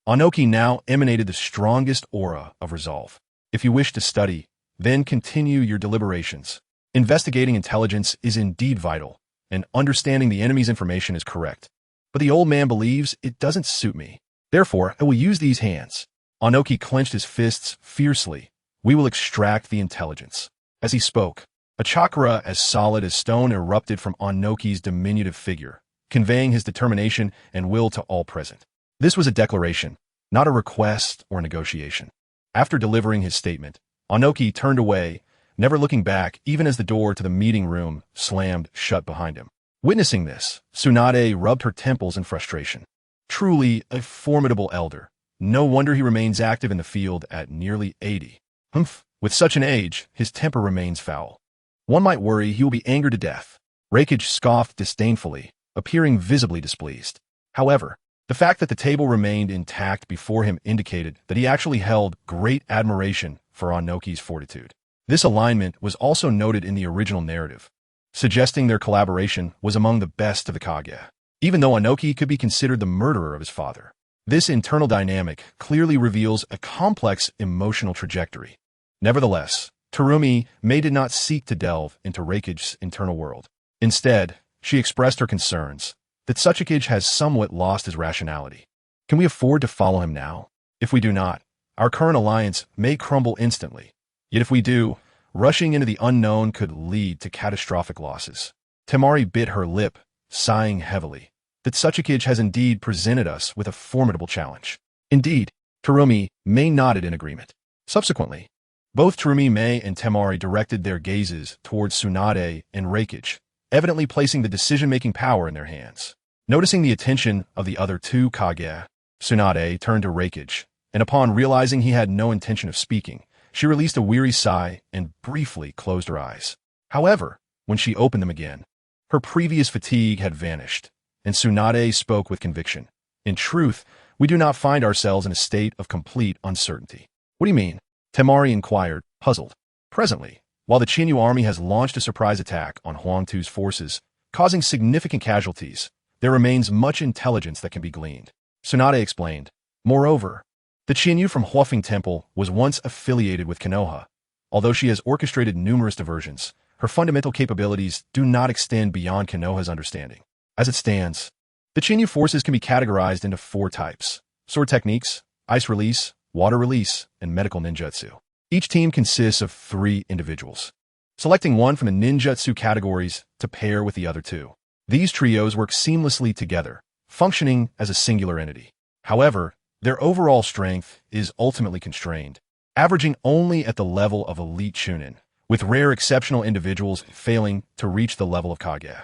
Anoki now emanated the strongest aura of resolve. If you wish to study, then continue your deliberations. Investigating intelligence is indeed vital, and understanding the enemy's information is correct. But the old man believes it doesn't suit me. Therefore, I will use these hands. Anoki clenched his fists fiercely. We will extract the intelligence. As he spoke, a chakra as solid as stone erupted from Anoki's diminutive figure, conveying his determination and will to all present. This was a declaration, not a request or negotiation. After delivering his statement, Anoki turned away, never looking back even as the door to the meeting room slammed shut behind him. Witnessing this, Tsunade rubbed her temples in frustration. Truly a formidable elder. No wonder he remains active in the field at nearly 80. Humph, with such an age, his temper remains foul. One might worry he will be angered to death. Rakage scoffed disdainfully, appearing visibly displeased. However, the fact that the table remained intact before him indicated that he actually held great admiration for Anoki's fortitude. This alignment was also noted in the original narrative, suggesting their collaboration was among the best of the Kage, even though Anoki could be considered the murderer of his father. This internal dynamic clearly reveals a complex emotional trajectory. Nevertheless, Terumi May did not seek to delve into Rakage's internal world. Instead, she expressed her concerns that Tsuchikage has somewhat lost his rationality. Can we afford to follow him now? If we do not, our current alliance may crumble instantly. Yet if we do, rushing into the unknown could lead to catastrophic losses. Temari bit her lip, sighing heavily. That Tsuchikage has indeed presented us with a formidable challenge. Indeed, Terumi May nodded in agreement. Subsequently, both Terumi May and Temari directed their gazes towards Tsunade and Rakage, evidently placing the decision-making power in their hands. Noticing the attention of the other 2 Kage, Tsunade turned to Rakage, and upon realizing he had no intention of speaking, she released a weary sigh and briefly closed her eyes. However, when she opened them again, her previous fatigue had vanished, and Tsunade spoke with conviction. In truth, we do not find ourselves in a state of complete uncertainty. What do you mean? Temari inquired, puzzled. Presently, while the Qinyu army has launched a surprise attack on Huangtu's forces, causing significant casualties, there remains much intelligence that can be gleaned. Tsunade explained. Moreover, the Qinyu from Huafeng Temple was once affiliated with Konoha. Although she has orchestrated numerous diversions, her fundamental capabilities do not extend beyond Konoha's understanding. As it stands, the Qinyu forces can be categorized into 4 types: sword techniques, ice release, water release, and medical ninjutsu. Each team consists of 3 individuals, selecting one from the ninjutsu categories to pair with the other 2. These trios work seamlessly together, functioning as a singular entity. However, their overall strength is ultimately constrained, averaging only at the level of elite Chunin, with rare exceptional individuals failing to reach the level of Kage.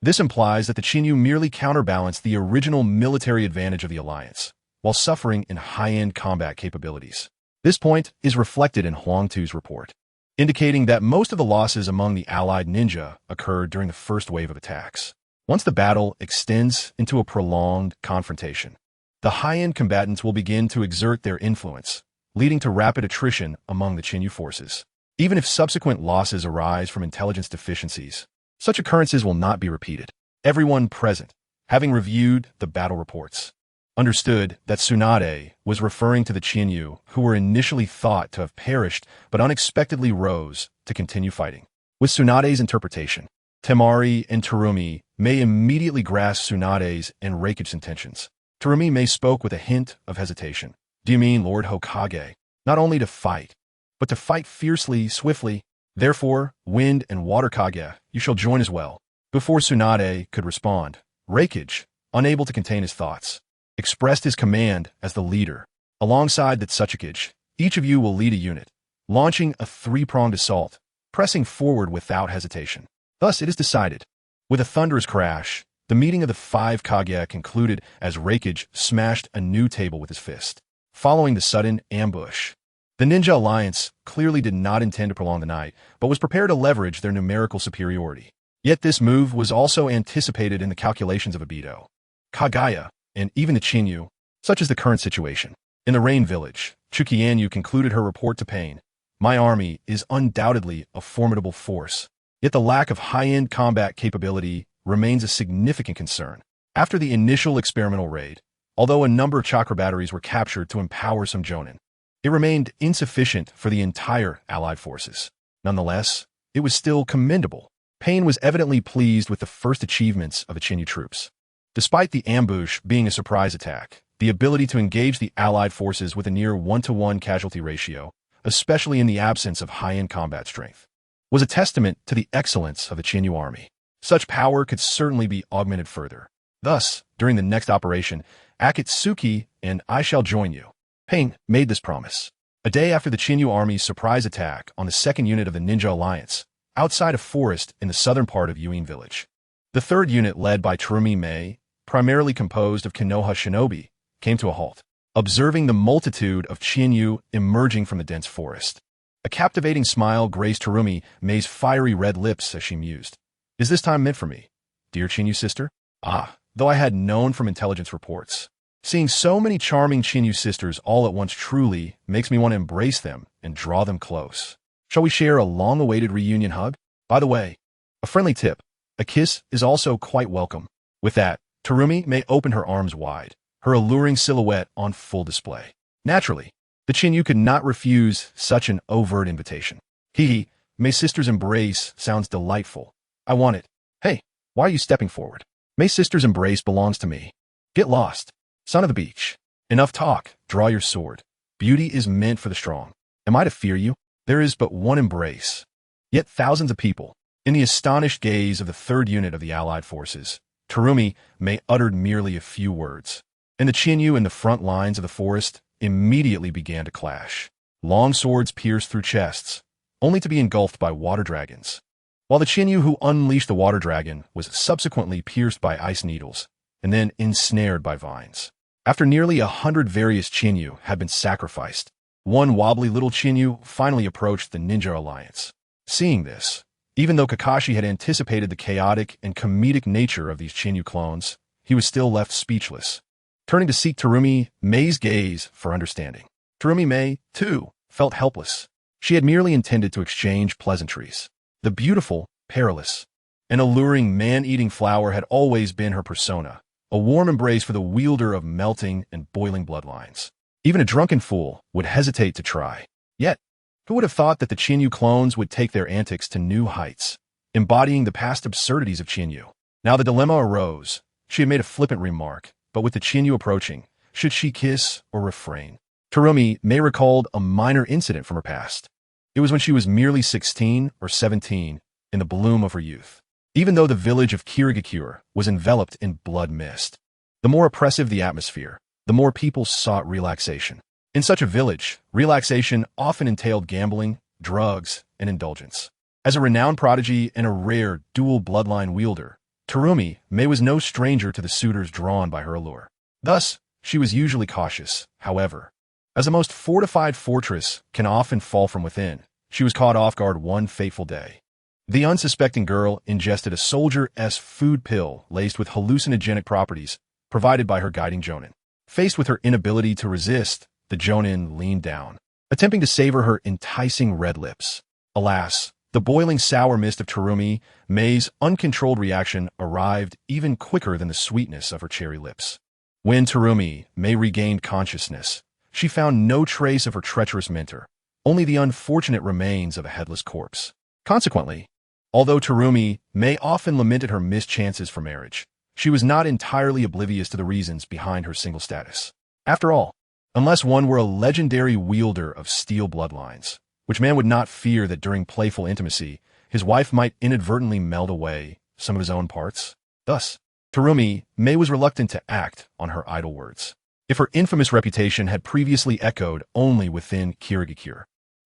This implies that the Qinyu merely counterbalance the original military advantage of the alliance, while suffering in high-end combat capabilities. This point is reflected in Huangtu's report, indicating that most of the losses among the allied ninja occurred during the first wave of attacks. Once the battle extends into a prolonged confrontation, the high-end combatants will begin to exert their influence, leading to rapid attrition among the Qinyu forces. Even if subsequent losses arise from intelligence deficiencies, such occurrences will not be repeated. Everyone present, having reviewed the battle reports, understood that Tsunade was referring to the Qinyu who were initially thought to have perished but unexpectedly rose to continue fighting. With Tsunade's interpretation, Temari and Terumi Mei immediately grasped Tsunade's and Reikich's intentions. Terumi Mei spoke with a hint of hesitation. Do you mean, Lord Hokage? Not only to fight, but to fight fiercely, swiftly. Therefore, Wind and Water Kage, you shall join as well. Before Tsunade could respond, Reikage, unable to contain his thoughts, expressed his command as the leader. Alongside the Tsuchikage, each of you will lead a unit, launching a three-pronged assault, pressing forward without hesitation. Thus, it is decided. With a thunderous crash, the meeting of the 5 Kage concluded as Reikage smashed a new table with his fist. Following the sudden ambush, the Ninja Alliance clearly did not intend to prolong the night, but was prepared to leverage their numerical superiority. Yet this move was also anticipated in the calculations of Obito, Kagaya, and even the Chinyu, such as the current situation. In the Rain Village, Chukianyu concluded her report to Pain. My army is undoubtedly a formidable force, yet the lack of high-end combat capability remains a significant concern. After the initial experimental raid, although a number of chakra batteries were captured to empower some Jonin, it remained insufficient for the entire allied forces. Nonetheless, it was still commendable. Pain was evidently pleased with the first achievements of the Chinyu troops. Despite the ambush being a surprise attack, the ability to engage the allied forces with a near 1-to-1 casualty ratio, especially in the absence of high-end combat strength, was a testament to the excellence of the Chinyu army. Such power could certainly be augmented further. Thus, during the next operation, Akatsuki and I shall join you. Pain made this promise. A day after the Chinyu army's surprise attack on the second unit of the Ninja Alliance, outside a forest in the southern part of Yuin Village, the third unit, led by Terumi Mei, primarily composed of Konoha shinobi, came to a halt, observing the multitude of Chinyu emerging from the dense forest. A captivating smile graced Terumi Mei's fiery red lips as she mused. Is this time meant for me, dear Chinyu sister? Ah, though I had known from intelligence reports. Seeing so many charming Chinyu sisters all at once truly makes me want to embrace them and draw them close. Shall we share a long-awaited reunion hug? By the way, a friendly tip, a kiss is also quite welcome. With that, Terumi Mei opened her arms wide, her alluring silhouette on full display. Naturally, the Chinyu could not refuse such an overt invitation. Hee, Mei's sister's embrace sounds delightful. I want it. Hey, why are you stepping forward? Mei's sister's embrace belongs to me. Get lost. Son of the beach. Enough talk. Draw your sword. Beauty is meant for the strong. Am I to fear you? There is but one embrace. Yet thousands of people, in the astonished gaze of the third unit of the allied forces, Terumi Mei uttered merely a few words, and the Chinyu in the front lines of the forest immediately began to clash. Long swords pierced through chests, only to be engulfed by water dragons, while the Chinyu who unleashed the water dragon was subsequently pierced by ice needles and then ensnared by vines. After nearly 100 various Chinyu had been sacrificed, one wobbly little Chinyu finally approached the Ninja Alliance. Seeing this, even though Kakashi had anticipated the chaotic and comedic nature of these Chinyu clones, he was still left speechless, turning to seek Terumi Mei's gaze for understanding. Terumi Mei, too, felt helpless. She had merely intended to exchange pleasantries. The beautiful, perilous, and alluring man-eating flower had always been her persona, a warm embrace for the wielder of melting and boiling bloodlines. Even a drunken fool would hesitate to try. Yet, who would have thought that the Chinyu clones would take their antics to new heights, embodying the past absurdities of Chinyu? Now the dilemma arose. She had made a flippant remark, but with the Chinyu approaching, should she kiss or refrain? Terumi Mei recalled a minor incident from her past. It was when she was merely 16 or 17, in the bloom of her youth. Even though the village of Kirigakure was enveloped in blood mist, the more oppressive the atmosphere, the more people sought relaxation. In such a village, relaxation often entailed gambling, drugs, and indulgence. As a renowned prodigy and a rare dual bloodline wielder, Terumi Mei was no stranger to the suitors drawn by her allure. Thus, she was usually cautious. However, as the most fortified fortress can often fall from within, she was caught off guard one fateful day. The unsuspecting girl ingested a soldier-esque food pill laced with hallucinogenic properties provided by her guiding Jonin. Faced with her inability to resist, the Jonin leaned down, attempting to savor her enticing red lips. Alas, the boiling sour mist of Terumi Mei's uncontrolled reaction arrived even quicker than the sweetness of her cherry lips. When Terumi Mei regained consciousness, she found no trace of her treacherous mentor, only the unfortunate remains of a headless corpse. Consequently, Although Terumi may often lamented her missed chances for marriage, she was not entirely oblivious to the reasons behind her single status. After all, unless one were a legendary wielder of steel bloodlines, which man would not fear that during playful intimacy, his wife might inadvertently meld away some of his own parts? Thus, Terumi May was reluctant to act on her idle words. If her infamous reputation had previously echoed only within Kirigakure,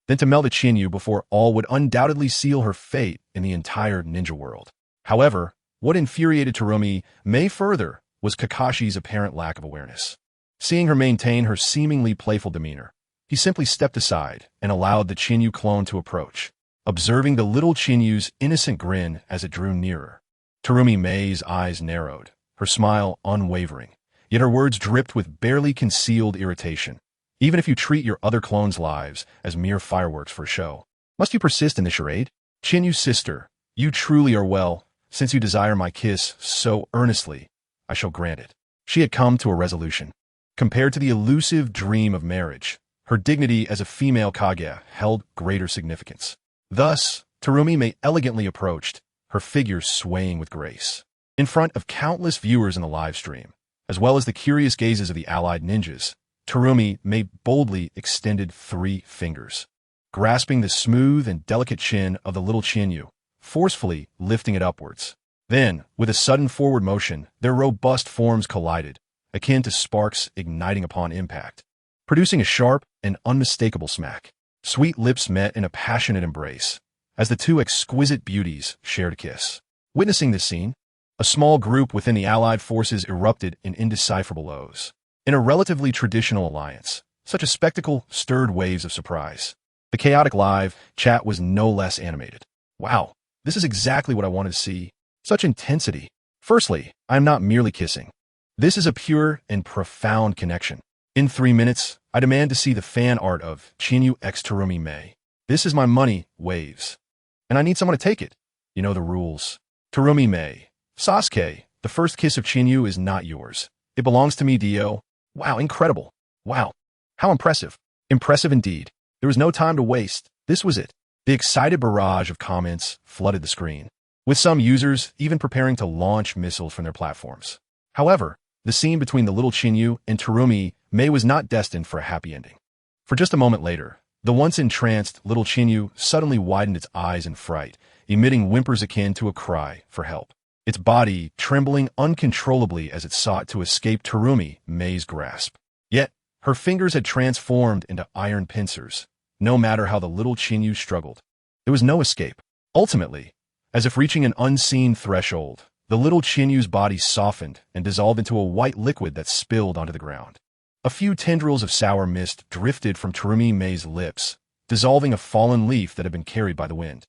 then to meld a Chinyu before all would undoubtedly seal her fate in the entire ninja world. However, what infuriated Terumi May further was Kakashi's apparent lack of awareness. Seeing her maintain her seemingly playful demeanor, he simply stepped aside and allowed the Chinyu clone to approach, observing the little Chinyu's innocent grin as it drew nearer. Terumi May's eyes narrowed, her smile unwavering, yet her words dripped with barely concealed irritation. Even if you treat your other clones' lives as mere fireworks for a show, must you persist in the charade? Chinyu's sister, you truly are well. Since you desire my kiss so earnestly, I shall grant it. She had come to a resolution. Compared to the elusive dream of marriage, her dignity as a female Kage held greater significance. Thus, Terumi May elegantly approached, her figure swaying with grace. In front of countless viewers in the live stream, as well as the curious gazes of the allied ninjas, Terumi May boldly extended 3 fingers, grasping the smooth and delicate chin of the little Chinyu, forcefully lifting it upwards. Then, with a sudden forward motion, their robust forms collided, akin to sparks igniting upon impact, producing a sharp and unmistakable smack. Sweet lips met in a passionate embrace, as the two exquisite beauties shared a kiss. Witnessing this scene, a small group within the allied forces erupted in indecipherable oaths. In a relatively traditional alliance, such a spectacle stirred waves of surprise. The chaotic live chat was no less animated. Wow, this is exactly what I wanted to see. Such intensity. Firstly, I am not merely kissing. This is a pure and profound connection. In 3 minutes, I demand to see the fan art of Chinyu x Terumi May. This is my money, waves. And I need someone to take it. You know the rules. Terumi May. Sasuke, the first kiss of Chinyu is not yours. It belongs to me, Dio. Wow, incredible. Wow. How impressive. Impressive indeed. There was no time to waste. This was it. The excited barrage of comments flooded the screen, with some users even preparing to launch missiles from their platforms. However, the scene between the little Chinyu and Terumi May was not destined for a happy ending. For just a moment later, the once entranced little Chinyu suddenly widened its eyes in fright, emitting whimpers akin to a cry for help. Its body trembling uncontrollably as it sought to escape Terumi May's grasp. Yet, her fingers had transformed into iron pincers, no matter how the little Chinyu struggled. There was no escape. Ultimately, as if reaching an unseen threshold, the little Chinyu's body softened and dissolved into a white liquid that spilled onto the ground. A few tendrils of sour mist drifted from Terumi May's lips, dissolving a fallen leaf that had been carried by the wind,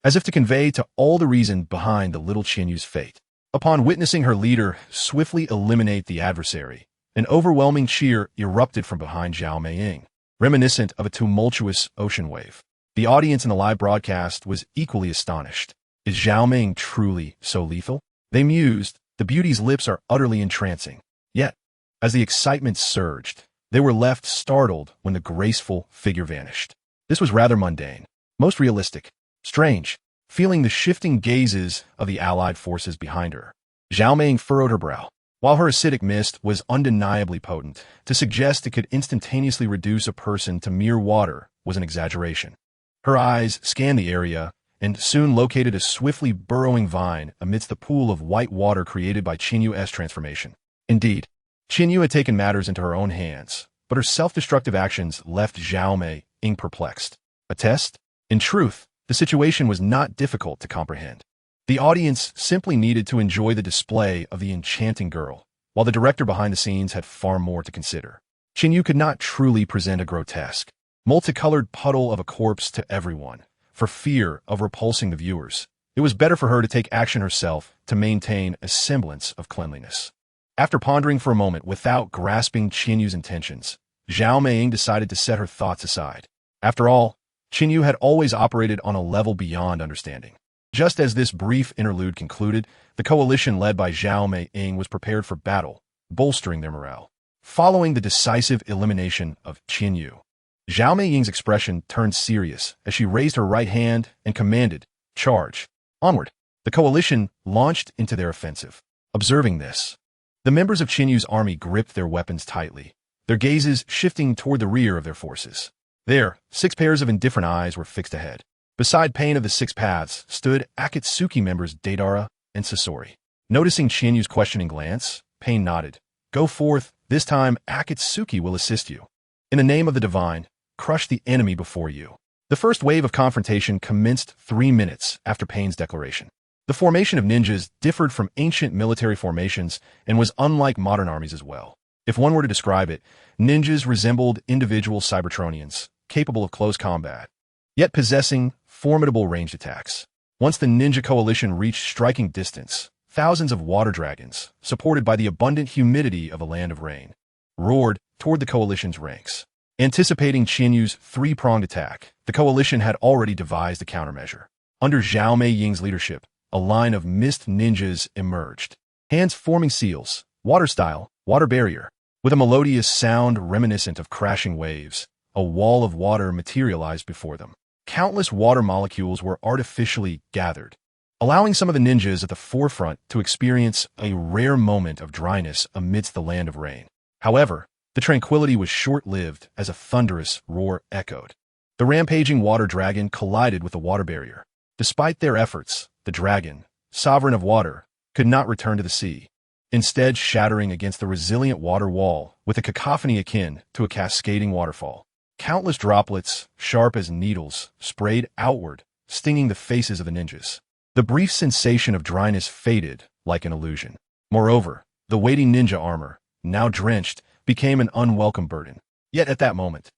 as if to convey to all the reason behind the little Chinyu's fate. Upon witnessing her leader swiftly eliminate the adversary, an overwhelming cheer erupted from behind Zhao Meiying, reminiscent of a tumultuous ocean wave. The audience in the live broadcast was equally astonished. Is Zhao Meiying truly so lethal? They mused. The beauty's lips are utterly entrancing. Yet, as the excitement surged, they were left startled when the graceful figure vanished. This was rather mundane, most realistic, strange. Feeling the shifting gazes of the allied forces behind her, Zhao Meiying furrowed her brow. While her acidic mist was undeniably potent, to suggest it could instantaneously reduce a person to mere water was an exaggeration. Her eyes scanned the area and soon located a swiftly burrowing vine amidst the pool of white water created by Chinyu's transformation. Indeed, Chinyu had taken matters into her own hands, but her self-destructive actions left Zhao Meiying perplexed. A test? In truth, the situation was not difficult to comprehend. The audience simply needed to enjoy the display of the enchanting girl, while the director behind the scenes had far more to consider. Chinyu could not truly present a grotesque, multicolored puddle of a corpse to everyone, for fear of repulsing the viewers. It was better for her to take action herself to maintain a semblance of cleanliness. After pondering for a moment without grasping Chinyu's intentions, Zhao Meiying decided to set her thoughts aside. After all, Chinyu had always operated on a level beyond understanding. Just as this brief interlude concluded, the coalition led by Zhao Meiying was prepared for battle, bolstering their morale. Following the decisive elimination of Chinyu, Zhao Meiying's expression turned serious as she raised her right hand and commanded, "Charge." Onward, the coalition launched into their offensive. Observing this, the members of Qinyu's army gripped their weapons tightly, their gazes shifting toward the rear of their forces. There, 6 pairs of indifferent eyes were fixed ahead. Beside Pain of the 6 Paths stood Akatsuki members Deidara and Sasori. Noticing Qinyu's questioning glance, Pain nodded. Go forth, this time Akatsuki will assist you. In the name of the divine, crush the enemy before you. The first wave of confrontation commenced 3 minutes after Pain's declaration. The formation of ninjas differed from ancient military formations and was unlike modern armies as well. If one were to describe it, ninjas resembled individual Cybertronians, capable of close combat, yet possessing formidable ranged attacks. Once the ninja coalition reached striking distance, thousands of water dragons, supported by the abundant humidity of a land of rain, roared toward the coalition's ranks. Anticipating Qinyu's 3-pronged attack, the coalition had already devised a countermeasure. Under Zhao Mei Ying's leadership, a line of mist ninjas emerged, hands forming seals, water style, water barrier. With a melodious sound reminiscent of crashing waves, a wall of water materialized before them. Countless water molecules were artificially gathered, allowing some of the ninjas at the forefront to experience a rare moment of dryness amidst the land of rain. However, the tranquility was short-lived as a thunderous roar echoed. The rampaging water dragon collided with the water barrier. Despite their efforts, the dragon, sovereign of water, could not return to the sea, instead shattering against the resilient water wall with a cacophony akin to a cascading waterfall. Countless droplets, sharp as needles, sprayed outward, stinging the faces of the ninjas. The brief sensation of dryness faded like an illusion. Moreover, the weighty ninja armor, now drenched, became an unwelcome burden. Yet at that moment,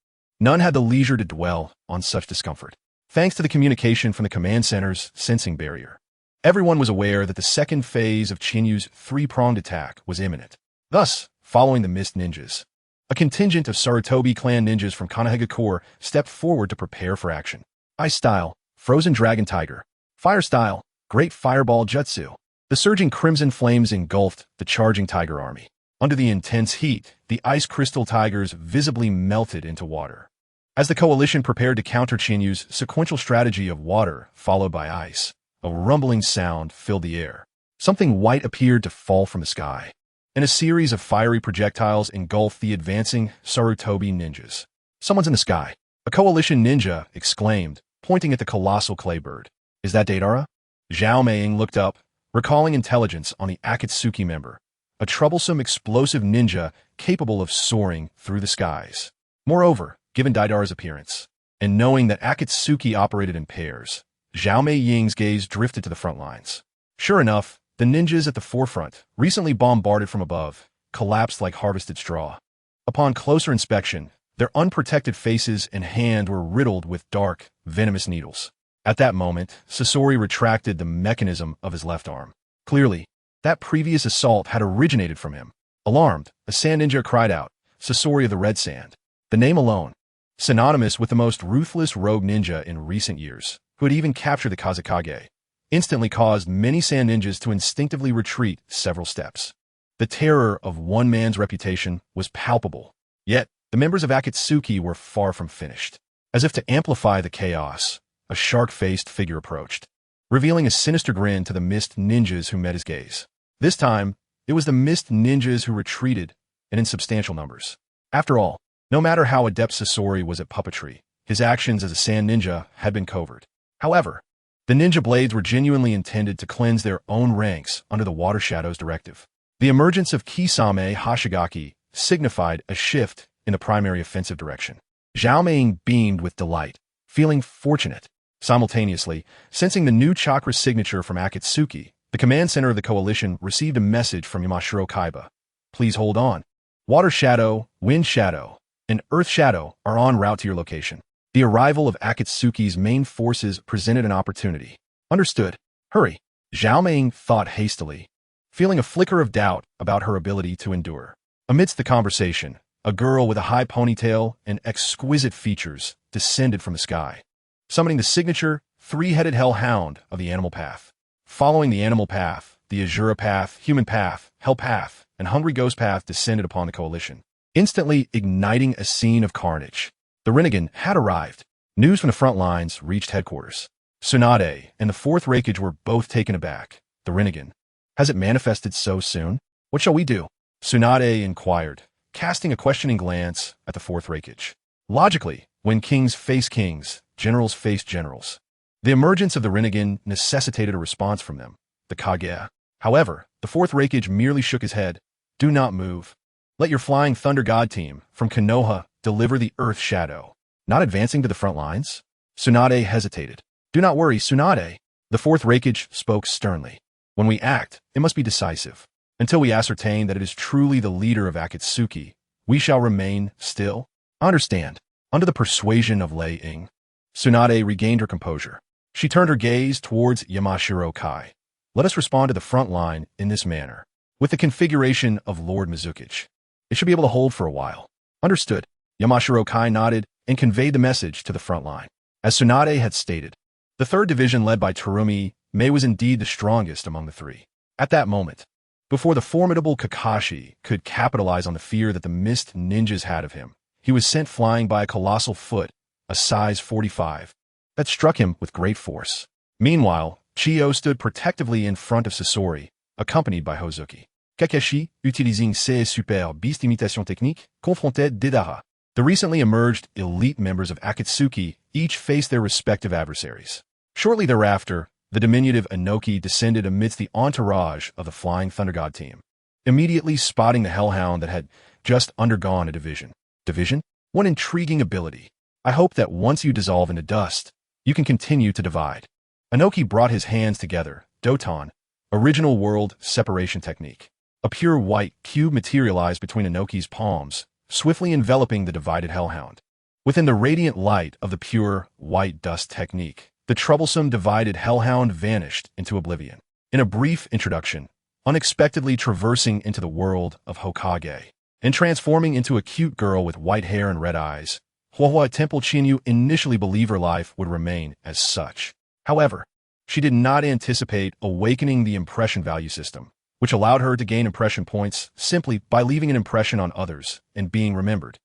none had the leisure to dwell on such discomfort. Thanks to the communication from the command center's sensing barrier, everyone was aware that the second phase of Qinyu's 3-pronged attack was imminent. Thus, following the mist ninjas, a contingent of Sarutobi clan ninjas from Konohega Corps stepped forward to prepare for action. Ice style, Frozen Dragon Tiger. Fire style, Great Fireball Jutsu. The surging crimson flames engulfed the charging tiger army. Under the intense heat, the ice crystal tigers visibly melted into water. As the coalition prepared to counter Qinyu's sequential strategy of water followed by ice, a rumbling sound filled the air. Something white appeared to fall from the sky, and a series of fiery projectiles engulfed the advancing Sarutobi ninjas. Someone's in the sky. A coalition ninja exclaimed, pointing at the colossal clay bird. Is that Deidara? Zhao Meiying looked up, recalling intelligence on the Akatsuki member, a troublesome explosive ninja capable of soaring through the skies. Moreover, given Deidara's appearance, and knowing that Akatsuki operated in pairs, Zhao Meiying's gaze drifted to the front lines. Sure enough, the ninjas at the forefront, recently bombarded from above, collapsed like harvested straw. Upon closer inspection, their unprotected faces and hands were riddled with dark, venomous needles. At that moment, Sasori retracted the mechanism of his left arm. Clearly, that previous assault had originated from him. Alarmed, a sand ninja cried out, Sasori of the Red Sand. The name alone, synonymous with the most ruthless rogue ninja in recent years, who had even captured the Kazekage, instantly caused many sand ninjas to instinctively retreat several steps. The terror of one man's reputation was palpable, yet the members of Akatsuki were far from finished. As if to amplify the chaos, a shark-faced figure approached, revealing a sinister grin to the mist ninjas who met his gaze. This time, it was the mist ninjas who retreated, and in substantial numbers. After all, no matter how adept Sasori was at puppetry, his actions as a sand ninja had been covert. However, the ninja blades were genuinely intended to cleanse their own ranks under the Water Shadows directive. The emergence of Kisame Hashigaki signified a shift in the primary offensive direction. Zhao Meiying beamed with delight, feeling fortunate. Simultaneously, sensing the new chakra signature from Akatsuki, the command center of the coalition received a message from Yamashiro Kaiba. Please hold on. Water Shadow, Wind Shadow, and Earth Shadow are en route to your location. The arrival of Akatsuki's main forces presented an opportunity. Understood. Hurry. Zhao Meiying thought hastily, feeling a flicker of doubt about her ability to endure. Amidst the conversation, a girl with a high ponytail and exquisite features descended from the sky, summoning the signature 3-headed hellhound of the animal path. Following the animal path, the Azura path, human path, hell path, and hungry ghost path descended upon the coalition, instantly igniting a scene of carnage. The Rinnegan had arrived. News from the front lines reached headquarters. Tsunade and the fourth Raikage were both taken aback. The Rinnegan. Has it manifested so soon? What shall we do? Tsunade inquired, casting a questioning glance at the fourth Raikage. Logically, when kings face kings, generals face generals. The emergence of the Rinnegan necessitated a response from them, the Kage. However, the fourth Raikage merely shook his head. Do not move. Let your flying Thunder God team from Konoha deliver the Earth Shadow. Not advancing to the front lines? Tsunade hesitated. Do not worry, Tsunade. The fourth Raikage spoke sternly. When we act, it must be decisive. Until we ascertain that it is truly the leader of Akatsuki, we shall remain still. Understand. Under the persuasion of Lei Ying, Tsunade regained her composure. She turned her gaze towards Yamashiro Kai. Let us respond to the front line in this manner. With the configuration of Lord Mizukichi, it should be able to hold for a while. Understood. Yamashiro Kai nodded and conveyed the message to the front line. As Tsunade had stated, the third division led by Terumi Mei was indeed the strongest among the three. At that moment, before the formidable Kakashi could capitalize on the fear that the mist ninjas had of him, he was sent flying by a colossal foot, a size 45, that struck him with great force. Meanwhile, Chiyo stood protectively in front of Sasori, accompanied by Hozuki. Kakashi, utilisant ses super beast imitation technique, confrontait Deidara. The recently emerged elite members of Akatsuki each faced their respective adversaries. Shortly thereafter, the diminutive Inoki descended amidst the entourage of the Flying Thunder God team, immediately spotting the Hellhound that had just undergone a division. Division? One intriguing ability. I hope that once you dissolve into dust, you can continue to divide. Inoki brought his hands together. Doton, original world separation technique. A pure white cube materialized between Inoki's palms, swiftly enveloping the divided Hellhound. Within the radiant light of the pure white dust technique, the troublesome divided Hellhound vanished into oblivion. In a brief introduction, unexpectedly traversing into the world of Hokage, and transforming into a cute girl with white hair and red eyes, TempleChiu initially believed her life would remain as such. However, she did not anticipate awakening the impression value system, which allowed her to gain impression points simply by leaving an impression on others and being remembered.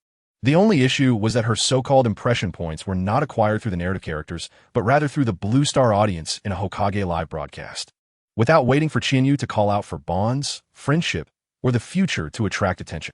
The only issue was that her so-called impression points were not acquired through the narrative characters, but rather through the Blue Star audience in a Hokage live broadcast. Without waiting for Chinyu to call out for bonds, friendship, or the future to attract attention,